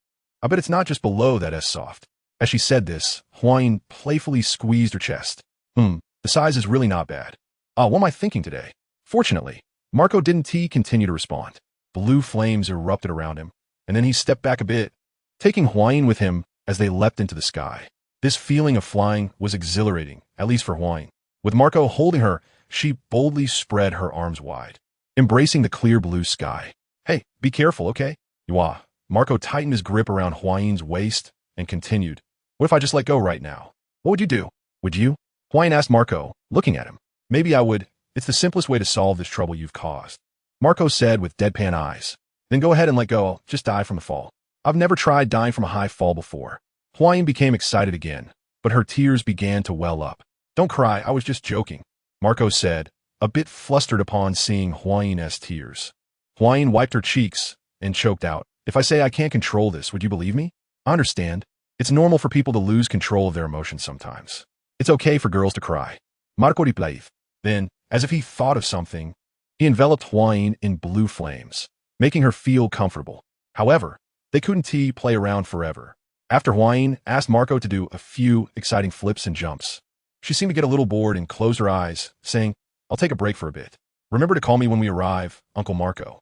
Speaker 1: "I bet it's not just below that S soft." As she said this, HuangYuan playfully squeezed her chest. The size is really not bad. What am I thinking today?" Fortunately, Marco didn't continue to respond. Blue flames erupted around him, and then he stepped back a bit, taking HuangYuan with him as they leapt into the sky. This feeling of flying was exhilarating, at least for HuangYuan. With Marco holding her, she boldly spread her arms wide, embracing the clear blue sky. "Hey, be careful, okay?" "Yua." Marco tightened his grip around HuangYuan's waist and continued, "What if I just let go right now? What would you do?" "Would you?" HuangYuan asked Marco, looking at him. "Maybe I would. It's the simplest way to solve this trouble you've caused," Marco said with deadpan eyes. "Then go ahead and let go. I'll just die from the fall." "I've never tried dying from a high fall before." HuangYuan became excited again, but her tears began to well up. "Don't cry, I was just joking," Marco said, a bit flustered upon seeing HuangYuan's tears. HuangYuan wiped her cheeks and choked out, "If I say I can't control this, would you believe me?" "I understand. It's normal for people to lose control of their emotions sometimes. It's okay for girls to cry." Marco replied. Then, as if he thought of something, he enveloped HuangYuan in blue flames, making her feel comfortable. However, they couldn't play around forever. After HuangYuan asked Marco to do a few exciting flips and jumps, she seemed to get a little bored and closed her eyes, saying, "I'll take a break for a bit." Remember to call me when we arrive, Uncle Marco.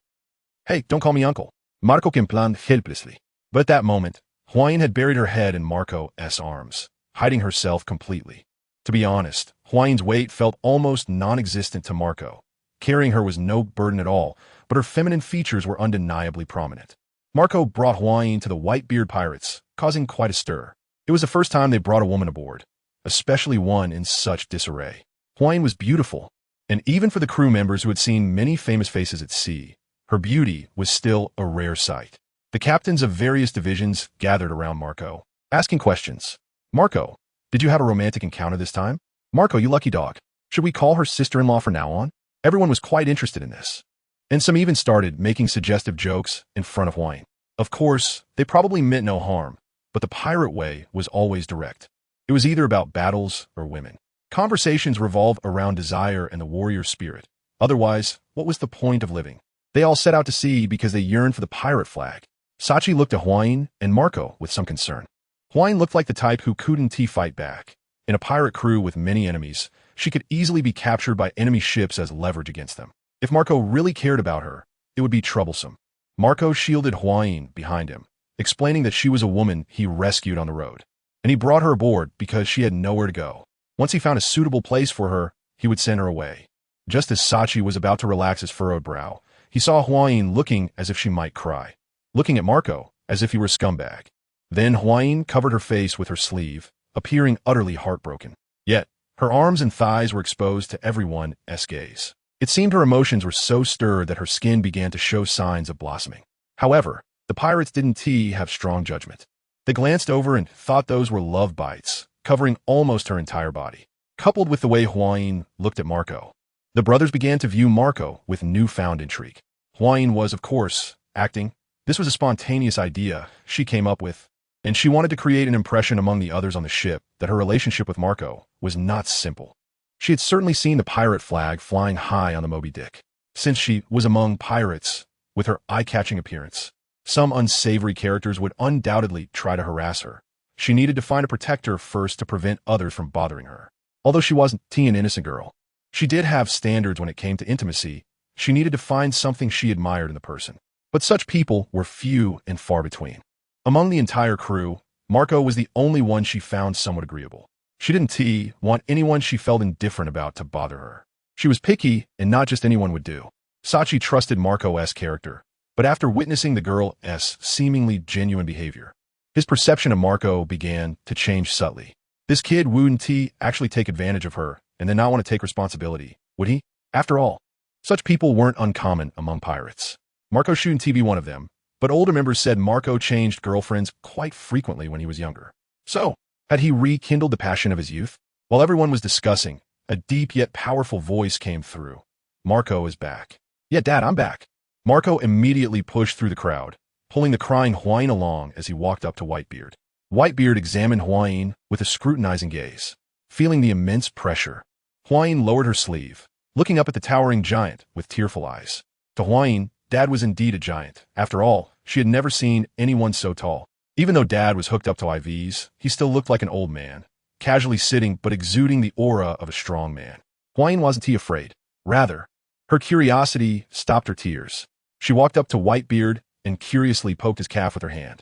Speaker 1: Hey, don't call me uncle. Marco can plan helplessly. But at that moment, HuangYuan had buried her head in Marco's arms, hiding herself completely. To be honest, HuangYuan's weight felt almost non-existent to Marco. Carrying her was no burden at all, but her feminine features were undeniably prominent. Marco brought HuangYuan to the Whitebeard pirates, causing quite a stir. It was the first time they brought a woman aboard, especially one in such disarray. HuangYuan was beautiful, and even for the crew members who had seen many famous faces at sea, her beauty was still a rare sight. The captains of various divisions gathered around Marco, asking questions. Marco, did you have a romantic encounter this time? Marco, you lucky dog. Should we call her sister-in-law from now on? Everyone was quite interested in this. And some even started making suggestive jokes in front of HuangYuan. Of course, they probably meant no harm, but the pirate way was always direct. It was either about battles or women. Conversations revolved around desire and the warrior spirit. Otherwise, what was the point of living? They all set out to sea because they yearned for the pirate flag. Sachi looked at HuangYuan and Marco with some concern. HuangYuan looked like the type who couldn't fight back. In a pirate crew with many enemies, she could easily be captured by enemy ships as leverage against them. If Marco really cared about her, it would be troublesome. Marco shielded HuangYuan behind him, explaining that she was a woman he rescued on the road. And he brought her aboard because she had nowhere to go. Once he found a suitable place for her, he would send her away. Just as Sachi was about to relax his furrowed brow, he saw HuangYuan looking as if she might cry, looking at Marco as if he were a scumbag. Then HuangYuan covered her face with her sleeve, appearing utterly heartbroken. Yet, her arms and thighs were exposed to everyone's gaze. It seemed her emotions were so stirred that her skin began to show signs of blossoming. However, the pirates didn't have strong judgment. They glanced over and thought those were love bites, covering almost her entire body. Coupled with the way HuangYuan looked at Marco, the brothers began to view Marco with newfound intrigue. HuangYuan was, of course, acting. This was a spontaneous idea she came up with, and she wanted to create an impression among the others on the ship that her relationship with Marco was not simple. She had certainly seen the pirate flag flying high on the Moby Dick. Since she was among pirates, with her eye-catching appearance, some unsavory characters would undoubtedly try to harass her. She needed to find a protector first to prevent others from bothering her. Although she wasn't an innocent girl, she did have standards when it came to intimacy. She needed to find something she admired in the person. But such people were few and far between. Among the entire crew, Marco was the only one she found somewhat agreeable. She didn't want anyone she felt indifferent about to bother her. She was picky, and not just anyone would do. Sachi trusted Marco's character, but after witnessing the girl's seemingly genuine behavior, his perception of Marco began to change subtly. This kid wouldn't actually take advantage of her and then not want to take responsibility, would he? After all, such people weren't uncommon among pirates. Marco shouldn't be one of them, but older members said Marco changed girlfriends quite frequently when he was younger. So, had he rekindled the passion of his youth? While everyone was discussing, a deep yet powerful voice came through. Marco is back. Yeah, Dad, I'm back. Marco immediately pushed through the crowd, pulling the crying HuangYuan along as he walked up to Whitebeard. Whitebeard examined HuangYuan with a scrutinizing gaze. Feeling the immense pressure, HuangYuan lowered her sleeve, looking up at the towering giant with tearful eyes. To HuangYuan, Dad was indeed a giant. After all, she had never seen anyone so tall. Even though Dad was hooked up to IVs, he still looked like an old man, casually sitting but exuding the aura of a strong man. HuangYuan wasn't afraid. Rather, her curiosity stopped her tears. She walked up to Whitebeard and curiously poked his calf with her hand,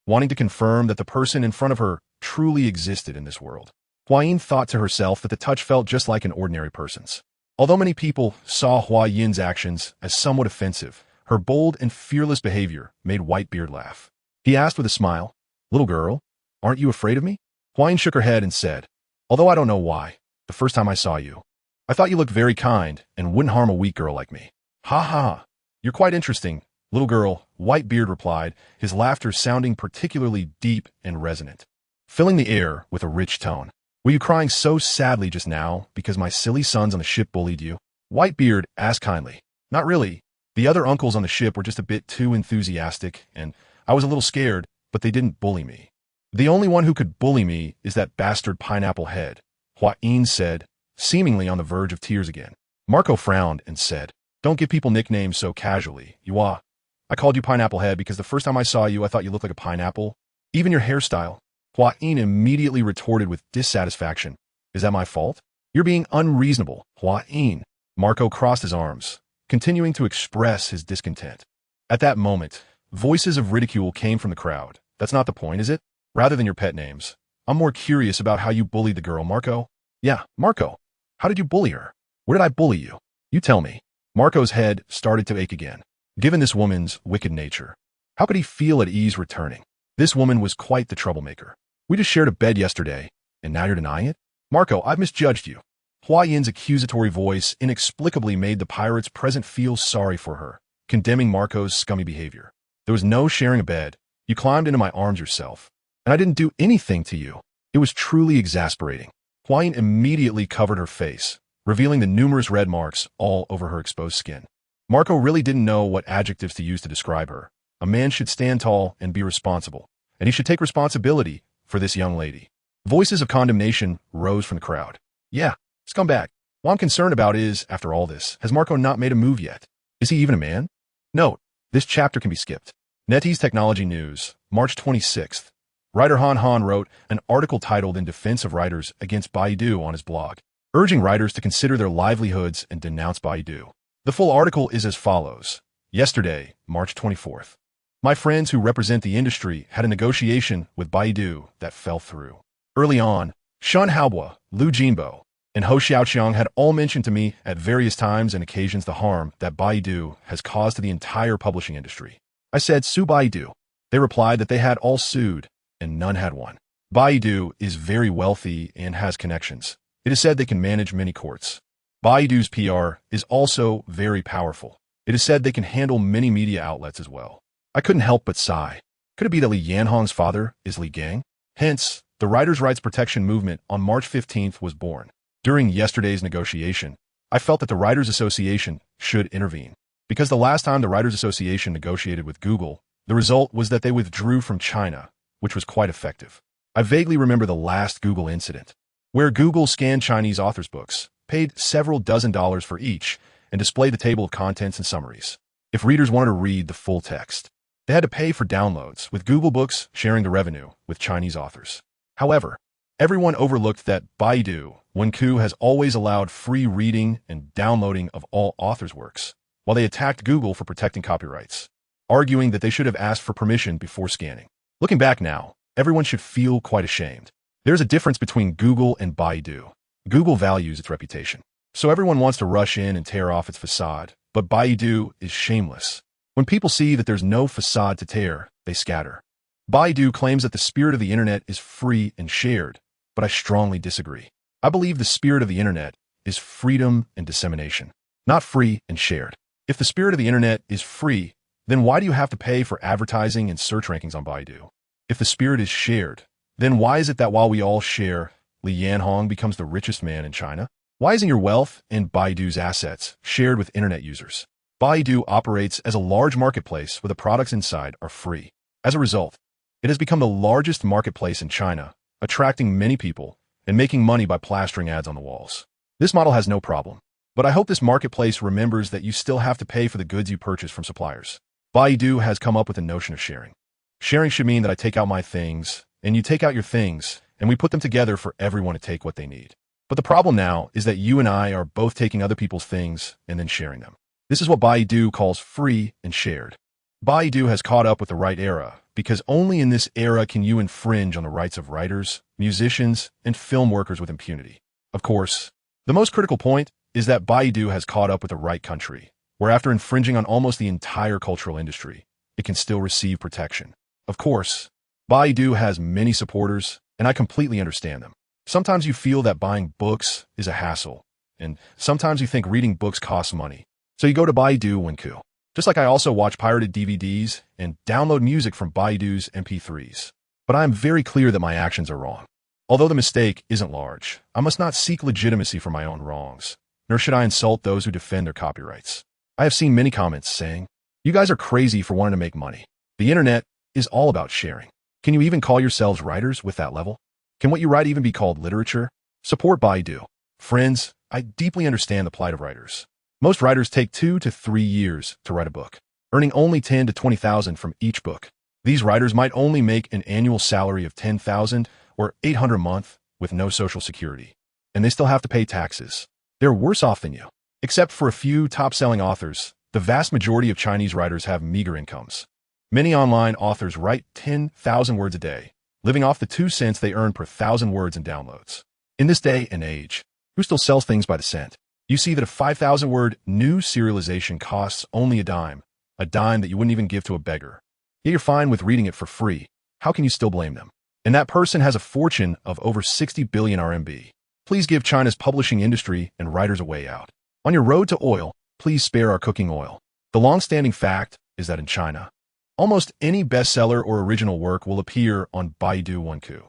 Speaker 1: wanting to confirm that the person in front of her truly existed in this world. HuangYuan thought to herself that the touch felt just like an ordinary person's. Although many people saw HuangYuan's actions as somewhat offensive, her bold and fearless behavior made Whitebeard laugh. He asked with a smile, "Little girl, aren't you afraid of me?" HuangYuan shook her head and said, "Although I don't know why, the first time I saw you, I thought you looked very kind and wouldn't harm a weak girl like me." "Ha ha, you're quite interesting, little girl," Whitebeard replied, his laughter sounding particularly deep and resonant, filling the air with a rich tone. "Were you crying so sadly just now because my silly sons on the ship bullied you?" Whitebeard asked kindly. "Not really. The other uncles on the ship were just a bit too enthusiastic, and I was a little scared, but they didn't bully me. The only one who could bully me is that bastard Pineapple Head," HuangYuan said, seemingly on the verge of tears again. Marco frowned and said, "Don't give people nicknames so casually. I called you Pineapple Head because the first time I saw you, I thought you looked like a pineapple. Even your hairstyle." HuangYuan immediately retorted with dissatisfaction. "Is that my fault?" "You're being unreasonable, HuangYuan." Marco crossed his arms, continuing to express his discontent. At that moment, voices of ridicule came from the crowd. That's not the point, is it? Rather than your pet names, I'm more curious about how you bullied the girl, Marco. Yeah, Marco. How did you bully her? Where did I bully you? You tell me. Marco's head started to ache again. Given this woman's wicked nature, how could he feel at ease returning? This woman was quite the troublemaker. We just shared a bed yesterday, and now you're denying it? Marco, I've misjudged you. HuangYuan's accusatory voice inexplicably made the pirates present feel sorry for her, condemning Marco's scummy behavior. There was no sharing a bed. You climbed into my arms yourself, and I didn't do anything to you. It was truly exasperating. HuangYuan immediately covered her face, revealing the numerous red marks all over her exposed skin. Marco really didn't know what adjectives to use to describe her. A man should stand tall and be responsible, and he should take responsibility for this young lady. Voices of condemnation rose from the crowd. Yeah, scumbag. What I'm concerned about is, after all this, has Marco not made a move yet? Is he even a man? Note, this chapter can be skipped. NetEase Technology News, March 26th. Writer HuangYuan wrote an article titled In Defense of Writers Against Baidu on his blog, urging writers to consider their livelihoods and denounce Baidu. The full article is as follows. Yesterday, March 24th. My friends who represent the industry had a negotiation with Baidu that fell through. Early on, Shen Haobo, Lu Jinbo, and Hou Xiaoqiang had all mentioned to me at various times and occasions the harm that Baidu has caused to the entire publishing industry. I said, sue Baidu. They replied that they had all sued, and none had won. Baidu is very wealthy and has connections. It is said they can manage many courts. Baidu's PR is also very powerful. It is said they can handle many media outlets as well. I couldn't help but sigh. Could it be that Li Yanhong's father is Li Gang? Hence, the Writers' Rights Protection Movement on March 15th was born. During yesterday's negotiation, I felt that the Writers Association should intervene. Because the last time the Writers Association negotiated with Google, the result was that they withdrew from China, which was quite effective. I vaguely remember the last Google incident, where Google scanned Chinese authors' books, paid several dozen dollars for each, and displayed the table of contents and summaries. If readers wanted to read the full text, they had to pay for downloads, with Google Books sharing the revenue with Chinese authors. However, everyone overlooked that Baidu, Wenku, has always allowed free reading and downloading of all authors' works, while they attacked Google for protecting copyrights, arguing that they should have asked for permission before scanning. Looking back now, everyone should feel quite ashamed. There's a difference between Google and Baidu. Google values its reputation, so everyone wants to rush in and tear off its facade, but Baidu is shameless. When people see that there's no facade to tear, they scatter. Baidu claims that the spirit of the internet is free and shared, but I strongly disagree. I believe the spirit of the internet is freedom and dissemination, not free and shared. If the spirit of the internet is free, then why do you have to pay for advertising and search rankings on Baidu? If the spirit is shared, then why is it that while we all share, Li Yanhong becomes the richest man in China? Why isn't your wealth and Baidu's assets shared with internet users? Baidu operates as a large marketplace where the products inside are free. As a result, it has become the largest marketplace in China, attracting many people and making money by plastering ads on the walls. This model has no problem, but I hope this marketplace remembers that you still have to pay for the goods you purchase from suppliers. Baidu has come up with a notion of sharing. Sharing should mean that I take out my things, and you take out your things, and we put them together for everyone to take what they need. But the problem now is that you and I are both taking other people's things and then sharing them. This is what Baidu calls free and shared. Baidu has caught up with the right era, because only in this era can you infringe on the rights of writers, musicians, and film workers with impunity. Of course, the most critical point is that Baidu has caught up with the right country, where after infringing on almost the entire cultural industry, it can still receive protection. Of course, Baidu has many supporters, and I completely understand them. Sometimes you feel that buying books is a hassle, and sometimes you think reading books costs money. So you go to Baidu Wenku. Just like I also watch pirated DVDs and download music from Baidu's MP3s. But I am very clear that my actions are wrong. Although the mistake isn't large, I must not seek legitimacy for my own wrongs, nor should I insult those who defend their copyrights. I have seen many comments saying, "You guys are crazy for wanting to make money. The internet is all about sharing. Can you even call yourselves writers with that level? Can what you write even be called literature?" Support Baidu. Friends, I deeply understand the plight of writers. Most writers take 2 to 3 years to write a book, earning only 10 to 20,000 from each book. These writers might only make an annual salary of 10,000 or 800 a month with no social security, and they still have to pay taxes. They're worse off than you. Except for a few top-selling authors, the vast majority of Chinese writers have meager incomes. Many online authors write 10,000 words a day, living off the 2 cents they earn per 1,000 words in downloads. In this day and age, who still sells things by the cent? You see that a 5,000-word new serialization costs only a dime that you wouldn't even give to a beggar. Yet you're fine with reading it for free. How can you still blame them? And that person has a fortune of over 60 billion RMB. Please give China's publishing industry and writers a way out. On your road to oil, please spare our cooking oil. The long-standing fact is that in China, almost any bestseller or original work will appear on Baidu Wenku.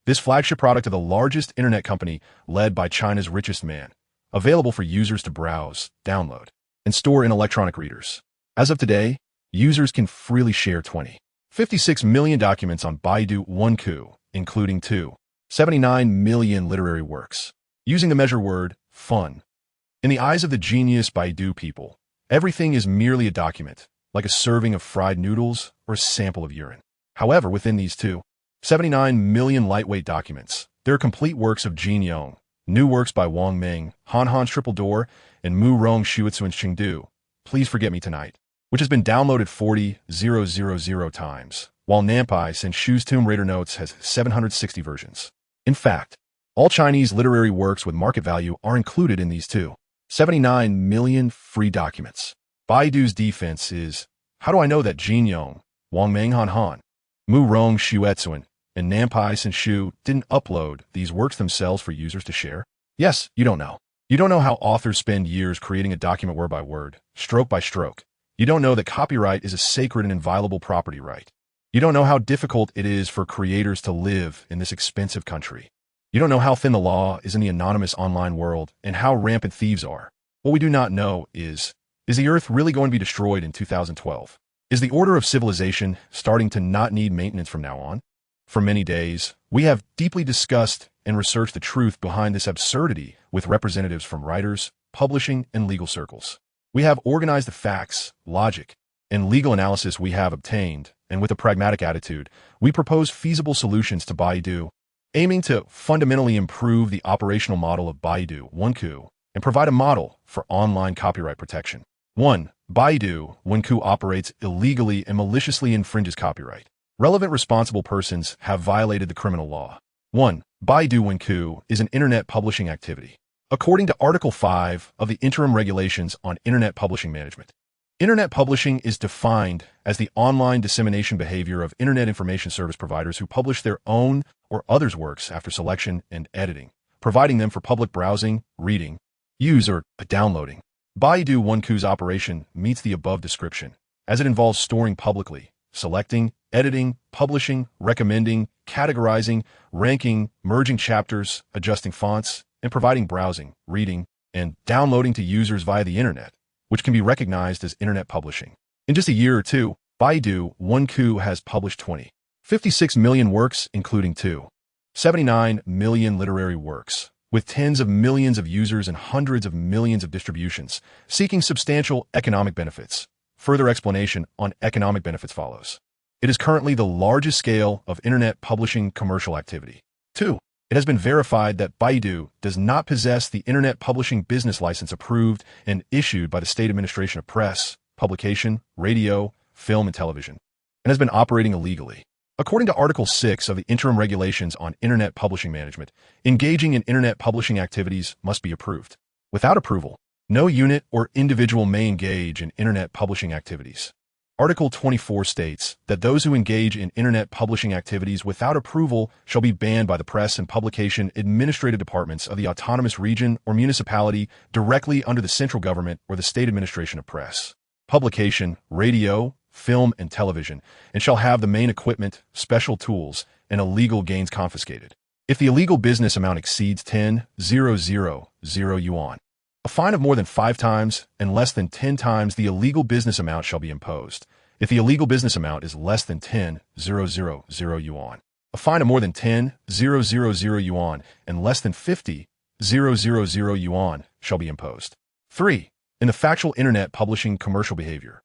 Speaker 1: This flagship product of the largest internet company led by China's richest man, available for users to browse, download, and store in electronic readers. As of today, users can freely share 56 million documents on Baidu Wenku, including 79 million literary works. Using the measure word, fun. In the eyes of the genius Baidu people, everything is merely a document, like a serving of fried noodles or a sample of urine. However, within these 79 million lightweight documents, there are complete works of Jin Yong, new works by Wang Ming, Han Han's Triple Door, and Mu Rong Shuitsu and Chengdu, Please Forget Me Tonight, which has been downloaded 40,000 times, while Nampai Sin Shu's Tomb Raider Notes has 760 versions. In fact, all Chinese literary works with market value are included in these 79 million free documents. Baidu's defense is, how do I know that Jin Yong, Wang Ming Han, Mu Rong Shuetsuan, and Nampai Sin Shu didn't upload these works themselves for users to share? Yes, you don't know. You don't know how authors spend years creating a document word by word, stroke by stroke. You don't know that copyright is a sacred and inviolable property right. You don't know how difficult it is for creators to live in this expensive country. You don't know how thin the law is in the anonymous online world and how rampant thieves are. What we do not know is the Earth really going to be destroyed in 2012? Is the order of civilization starting to not need maintenance from now on? For many days, we have deeply discussed and researched the truth behind this absurdity with representatives from writers, publishing, and legal circles. We have organized the facts, logic, and legal analysis we have obtained, and with a pragmatic attitude, we propose feasible solutions to Baidu, aiming to fundamentally improve the operational model of Baidu Wenku and provide a model for online copyright protection. 1. Baidu Wenku operates illegally and maliciously infringes copyright. Relevant responsible persons have violated the criminal law. 1. Baidu Wenku is an internet publishing activity. According to Article 5 of the Interim Regulations on Internet Publishing Management, Internet publishing is defined as the online dissemination behavior of Internet information service providers who publish their own or others' works after selection and editing, providing them for public browsing, reading, use, or downloading. Baidu Wenku's operation meets the above description, as it involves storing publicly, selecting, editing, publishing, recommending, categorizing, ranking, merging chapters, adjusting fonts, and providing browsing, reading, and downloading to users via the internet, which can be recognized as internet publishing. In just a year or two, Baidu Wenku has published 56 million works, including 79 million literary works, with tens of millions of users and hundreds of millions of distributions, seeking substantial economic benefits. Further explanation on economic benefits follows. It is currently the largest scale of internet publishing commercial activity. 2. It has been verified that Baidu does not possess the Internet Publishing Business License approved and issued by the State Administration of Press, Publication, Radio, Film, and Television, and has been operating illegally. According to Article 6 of the Interim Regulations on Internet Publishing Management, engaging in internet publishing activities must be approved. Without approval, no unit or individual may engage in internet publishing activities. Article 24 states that those who engage in internet publishing activities without approval shall be banned by the Press and Publication Administrative Departments of the autonomous region or municipality directly under the central government or the State Administration of Press, Publication, Radio, Film, and Television, and shall have the main equipment, special tools, and illegal gains confiscated. If the illegal business amount exceeds 10,000 yuan, a fine of more than 5 times and less than 10 times the illegal business amount shall be imposed. If the illegal business amount is less than 10,000 yuan, a fine of more than 10,000 yuan and less than 50,000 yuan shall be imposed. 3. In the factual internet publishing commercial behavior,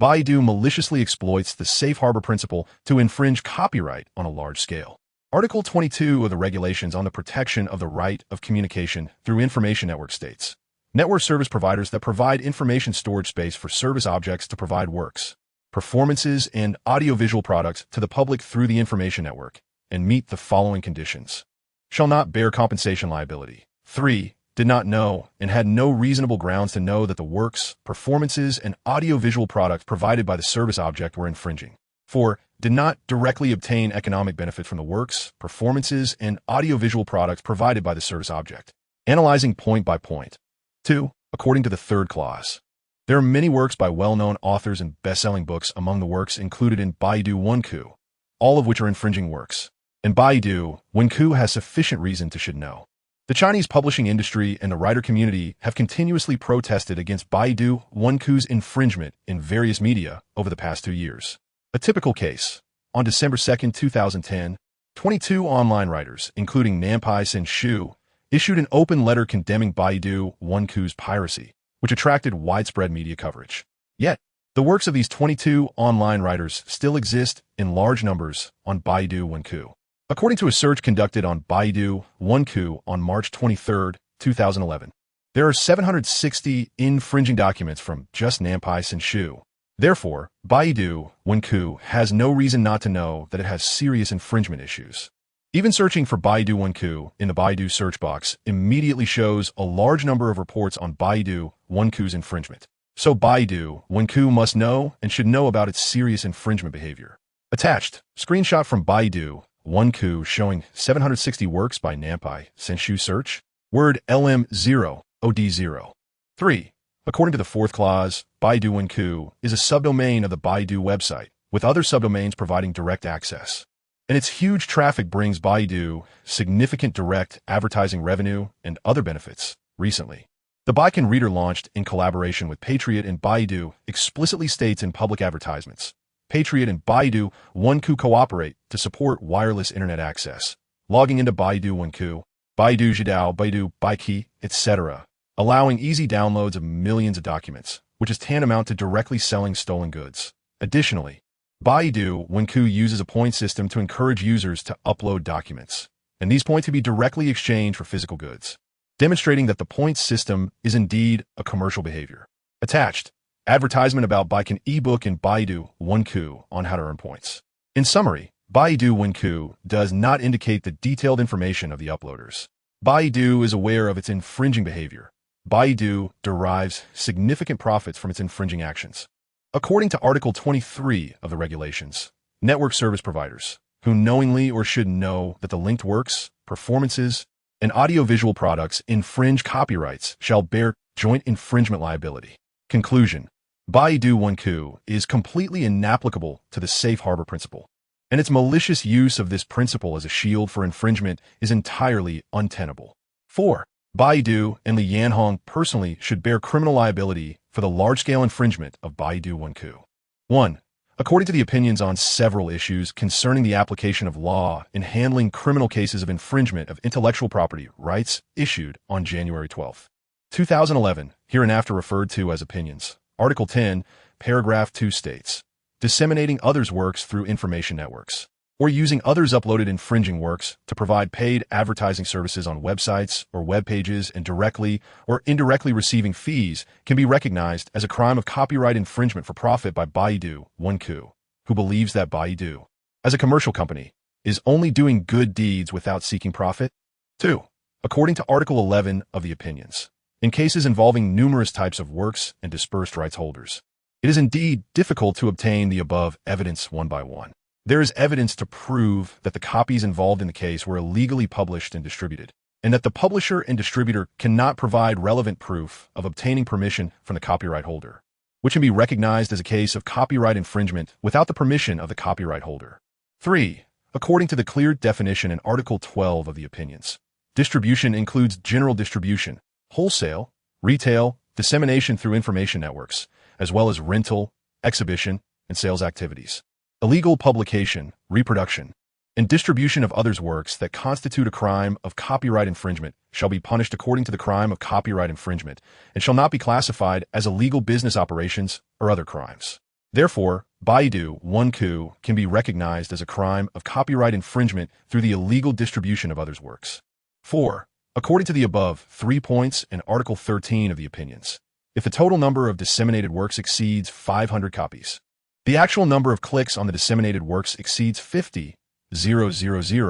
Speaker 1: Baidu maliciously exploits the safe harbor principle to infringe copyright on a large scale. Article 22 of the Regulations on the Protection of the Right of Communication through Information Network states, Network service providers that provide information storage space for service objects to provide works, performances, and audiovisual products to the public through the information network, and meet the following conditions. Shall not bear compensation liability. 3. Did not know and had no reasonable grounds to know that the works, performances, and audiovisual products provided by the service object were infringing. 4. Did not directly obtain economic benefit from the works, performances, and audiovisual products provided by the service object. Analyzing point by point. 2. According to the third clause. There are many works by well-known authors and best-selling books among the works included in Baidu Wenku, all of which are infringing works. And Baidu Wenku has sufficient reason to should know. The Chinese publishing industry and the writer community have continuously protested against Baidu Wenku's infringement in various media over the past 2 years. A typical case. On December 2, 2010, 22 online writers, including Nampai Senshu, issued an open letter condemning Baidu Wenku's piracy, which attracted widespread media coverage. Yet, the works of these 22 online writers still exist in large numbers on Baidu Wenku. According to a search conducted on Baidu Wenku on March 23, 2011, there are 760 infringing documents from just Nampai Senshu. Therefore, Baidu Wenku has no reason not to know that it has serious infringement issues. Even searching for Baidu Wenku in the Baidu search box immediately shows a large number of reports on Baidu Wenku's infringement. So Baidu Wenku must know and should know about its serious infringement behavior. Attached, screenshot from Baidu Wenku showing 760 works by Nampai Senshu search, word LM0 OD0. 3. According to the fourth clause, Baidu Wenku is a subdomain of the Baidu website, with other subdomains providing direct access. And its huge traffic brings Baidu significant direct advertising revenue and other benefits. Recently, the Baikan Reader launched in collaboration with Patriot and Baidu explicitly states in public advertisements. Patriot and Baidu Wenku cooperate to support wireless internet access. Logging into Baidu Wenku, Baidu Zhidao, Baidu Baiki, etc., allowing easy downloads of millions of documents, which is tantamount to directly selling stolen goods. Additionally, Baidu Wenku uses a point system to encourage users to upload documents, and these points to be directly exchanged for physical goods, demonstrating that the point system is indeed a commercial behavior. Attached, advertisement about Baikan ebook in Baidu Wenku on how to earn points. In summary, Baidu Wenku does not indicate the detailed information of the uploaders. Baidu is aware of its infringing behavior. Baidu derives significant profits from its infringing actions. According to Article 23 of the regulations, network service providers, who knowingly or should know that the linked works, performances, and audiovisual products infringe copyrights shall bear joint infringement liability. Conclusion. Baidu Wenku is completely inapplicable to the safe harbor principle, and its malicious use of this principle as a shield for infringement is entirely untenable. 4. Baidu and Li Yanhong personally should bear criminal liability for the large-scale infringement of Baidu Wenku. 1. According to the opinions on several issues concerning the application of law in handling criminal cases of infringement of intellectual property rights issued on January 12, 2011, hereinafter referred to as opinions, Article 10, Paragraph 2 states, disseminating others' works through information networks, or using others' uploaded infringing works to provide paid advertising services on websites or web pages and directly or indirectly receiving fees can be recognized as a crime of copyright infringement for profit by Baidu Wenku, who believes that Baidu, as a commercial company, is only doing good deeds without seeking profit. 2. According to Article 11 of the opinions, in cases involving numerous types of works and dispersed rights holders, it is indeed difficult to obtain the above evidence one by one. There is evidence to prove that the copies involved in the case were illegally published and distributed, and that the publisher and distributor cannot provide relevant proof of obtaining permission from the copyright holder, which can be recognized as a case of copyright infringement without the permission of the copyright holder. 3. According to the clear definition in Article 12 of the opinions, distribution includes general distribution, wholesale, retail, dissemination through information networks, as well as rental, exhibition, and sales activities. Illegal publication, reproduction, and distribution of others' works that constitute a crime of copyright infringement shall be punished according to the crime of copyright infringement and shall not be classified as illegal business operations or other crimes. Therefore, Baidu Wenku can be recognized as a crime of copyright infringement through the illegal distribution of others' works. 4. According to the above 3 points in Article 13 of the opinions, if the total number of disseminated works exceeds 500 copies, the actual number of clicks on the disseminated works exceeds 50,000,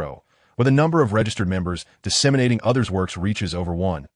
Speaker 1: or the number of registered members disseminating others' works reaches over 1,000.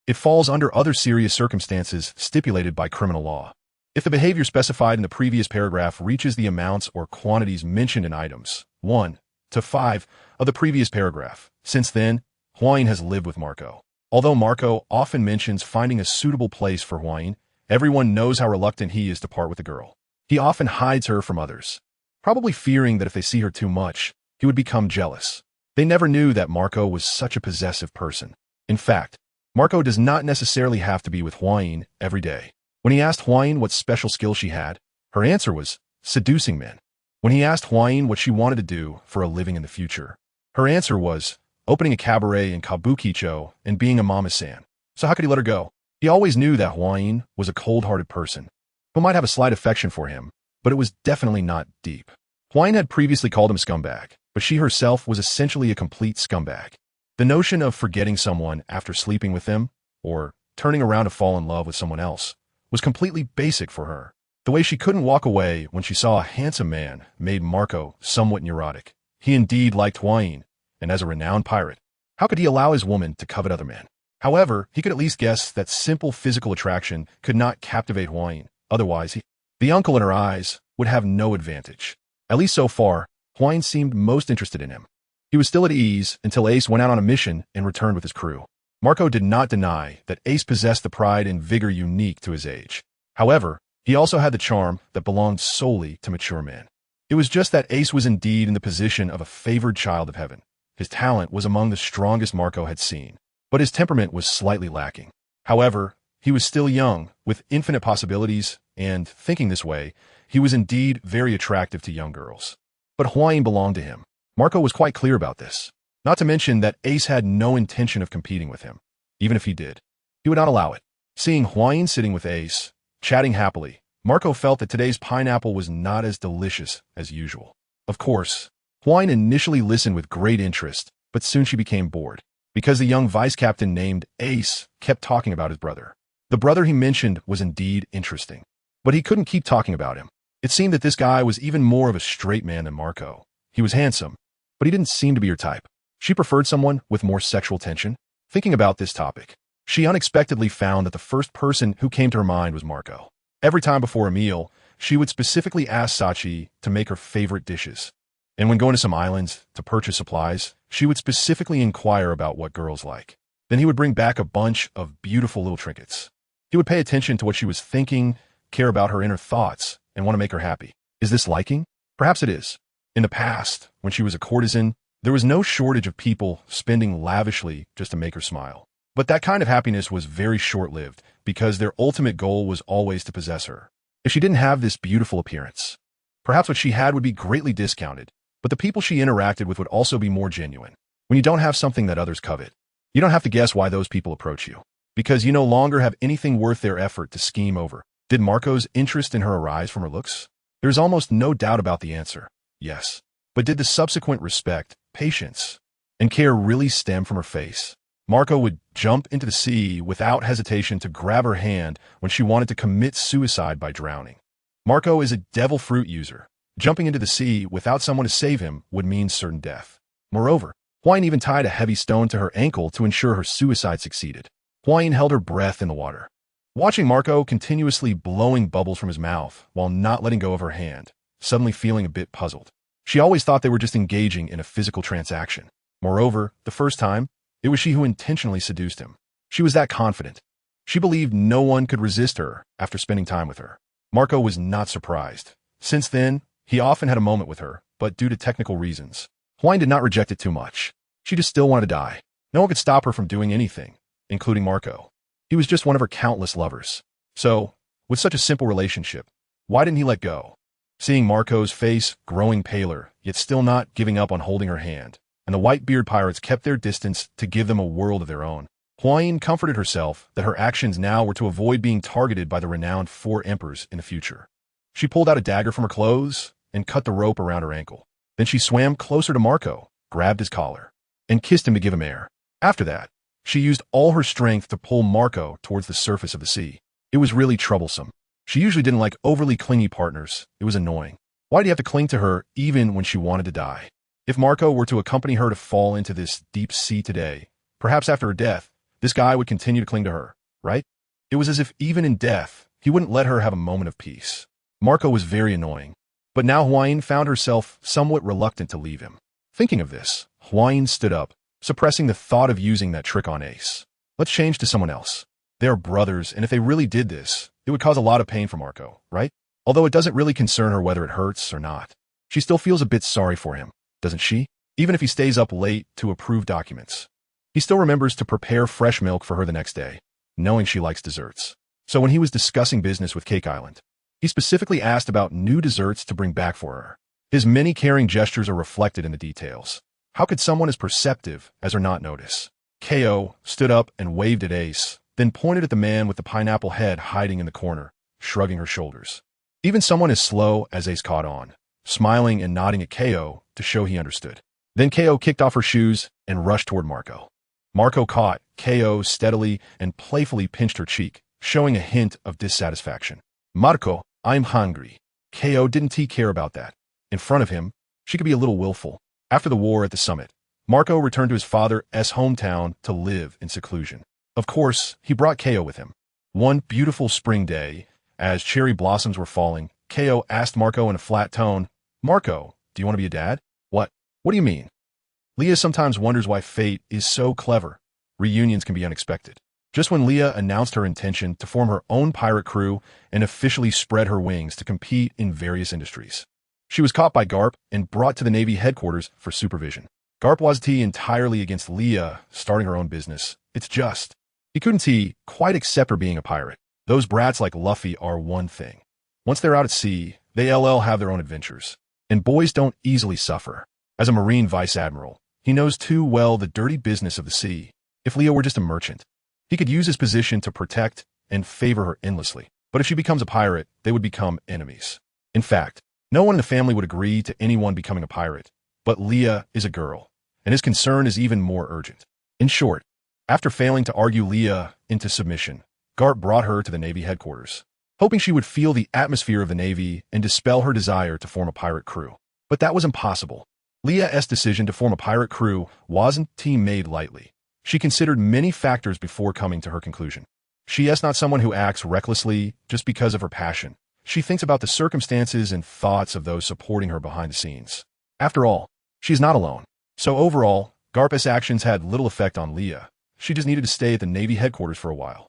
Speaker 1: It falls under other serious circumstances stipulated by criminal law. If the behavior specified in the previous paragraph reaches the amounts or quantities mentioned in items 1 to 5 of the previous paragraph. Since then, Huang has lived with Marco. Although Marco often mentions finding a suitable place for Huang, everyone knows how reluctant he is to part with the girl. He often hides her from others, probably fearing that if they see her too much, he would become jealous. They never knew that Marco was such a possessive person. In fact, Marco does not necessarily have to be with Huang every day. When he asked Huang what special skill she had, her answer was seducing men. When he asked Huang what she wanted to do for a living in the future, her answer was opening a cabaret in Kabukicho and being a mama-san. So how could he let her go? He always knew that Huang was a cold-hearted person who might have a slight affection for him, but it was definitely not deep. Huang had previously called him scumbag, but she herself was essentially a complete scumbag. The notion of forgetting someone after sleeping with them, or turning around to fall in love with someone else, was completely basic for her. The way she couldn't walk away when she saw a handsome man made Marco somewhat neurotic. He indeed liked Huang, and as a renowned pirate, how could he allow his woman to covet other men? However, he could at least guess that simple physical attraction could not captivate Huang. Otherwise, the uncle in her eyes would have no advantage. At least so far, Huang seemed most interested in him. He was still at ease until Ace went out on a mission and returned with his crew. Marco did not deny that Ace possessed the pride and vigor unique to his age. However, he also had the charm that belonged solely to mature men. It was just that Ace was indeed in the position of a favored child of heaven. His talent was among the strongest Marco had seen, but his temperament was slightly lacking. However, he was still young, with infinite possibilities, and, thinking this way, he was indeed very attractive to young girls. But Huang belonged to him. Marco was quite clear about this. Not to mention that Ace had no intention of competing with him. Even if he did, he would not allow it. Seeing Huang sitting with Ace, chatting happily, Marco felt that today's pineapple was not as delicious as usual. Of course, Huang initially listened with great interest, but soon she became bored, because the young vice captain named Ace kept talking about his brother. The brother he mentioned was indeed interesting, but he couldn't keep talking about him. It seemed that this guy was even more of a straight man than Marco. He was handsome, but he didn't seem to be her type. She preferred someone with more sexual tension. Thinking about this topic, she unexpectedly found that the first person who came to her mind was Marco. Every time before a meal, she would specifically ask Sachi to make her favorite dishes. And when going to some islands to purchase supplies, she would specifically inquire about what girls like. Then he would bring back a bunch of beautiful little trinkets. He would pay attention to what she was thinking, care about her inner thoughts, and want to make her happy. Is this liking? Perhaps it is. In the past, when she was a courtesan, there was no shortage of people spending lavishly just to make her smile. But that kind of happiness was very short-lived, because their ultimate goal was always to possess her. If she didn't have this beautiful appearance, perhaps what she had would be greatly discounted, but the people she interacted with would also be more genuine. When you don't have something that others covet, you don't have to guess why those people approach you, because you no longer have anything worth their effort to scheme over. Did Marco's interest in her arise from her looks? There is almost no doubt about the answer. Yes. But did the subsequent respect, patience, and care really stem from her face? Marco would jump into the sea without hesitation to grab her hand when she wanted to commit suicide by drowning. Marco is a devil fruit user. Jumping into the sea without someone to save him would mean certain death. Moreover, Huang even tied a heavy stone to her ankle to ensure her suicide succeeded. Huang held her breath in the water, watching Marco continuously blowing bubbles from his mouth while not letting go of her hand, suddenly feeling a bit puzzled. She always thought they were just engaging in a physical transaction. Moreover, the first time, it was she who intentionally seduced him. She was that confident. She believed no one could resist her after spending time with her. Marco was not surprised. Since then, he often had a moment with her, but due to technical reasons, Huang did not reject it too much. She just still wanted to die. No one could stop her from doing anything, including Marco. He was just one of her countless lovers. So, with such a simple relationship, why didn't he let go? Seeing Marco's face growing paler, yet still not giving up on holding her hand, and the white-beard pirates kept their distance to give them a world of their own, Huang comforted herself that her actions now were to avoid being targeted by the renowned 4 emperors in the future. She pulled out a dagger from her clothes and cut the rope around her ankle. Then she swam closer to Marco, grabbed his collar, and kissed him to give him air. After that, she used all her strength to pull Marco towards the surface of the sea. It was really troublesome. She usually didn't like overly clingy partners. It was annoying. Why do you have to cling to her even when she wanted to die? If Marco were to accompany her to fall into this deep sea today, perhaps after her death, this guy would continue to cling to her, right? It was as if even in death, he wouldn't let her have a moment of peace. Marco was very annoying. But now HuangYuan found herself somewhat reluctant to leave him. Thinking of this, HuangYuan stood up, suppressing the thought of using that trick on Ace. Let's change to someone else. They are brothers, and if they really did this, it would cause a lot of pain for Marco, right? Although it doesn't really concern her whether it hurts or not. She still feels a bit sorry for him, doesn't she? Even if he stays up late to approve documents. He still remembers to prepare fresh milk for her the next day, knowing she likes desserts. So when he was discussing business with Cake Island, he specifically asked about new desserts to bring back for her. His many caring gestures are reflected in the details. How could someone as perceptive as her not notice? KO stood up and waved at Ace, then pointed at the man with the pineapple head hiding in the corner, shrugging her shoulders. Even someone as slow as Ace caught on, smiling and nodding at KO to show he understood. Then KO kicked off her shoes and rushed toward Marco. Marco caught KO steadily and playfully pinched her cheek, showing a hint of dissatisfaction. Marco, I'm hungry. KO didn't care about that. In front of him, she could be a little willful. After the war at the summit, Marco returned to his father's hometown to live in seclusion. Of course, he brought KO with him. One beautiful spring day, as cherry blossoms were falling, KO asked Marco in a flat tone, Marco, do you want to be a dad? What? What do you mean? Leah sometimes wonders why fate is so clever. Reunions can be unexpected. Just when Leah announced her intention to form her own pirate crew and officially spread her wings to compete in various industries, she was caught by Garp and brought to the Navy headquarters for supervision. Garp wasn't entirely against Leah starting her own business. It's just, he couldn't quite accept her being a pirate. Those brats like Luffy are one thing. Once they're out at sea, they have their own adventures. And boys don't easily suffer. As a Marine Vice Admiral, he knows too well the dirty business of the sea. If Leah were just a merchant, he could use his position to protect and favor her endlessly. But if she becomes a pirate, they would become enemies. In fact, no one in the family would agree to anyone becoming a pirate. But Leah is a girl, and his concern is even more urgent. In short, after failing to argue Leah into submission, Garp brought her to the Navy headquarters, hoping she would feel the atmosphere of the Navy and dispel her desire to form a pirate crew. But that was impossible. Leah's decision to form a pirate crew wasn't made lightly. She considered many factors before coming to her conclusion. She is not someone who acts recklessly just because of her passion. She thinks about the circumstances and thoughts of those supporting her behind the scenes. After all, she is not alone. So overall, Garp's actions had little effect on Leah. She just needed to stay at the Navy headquarters for a while.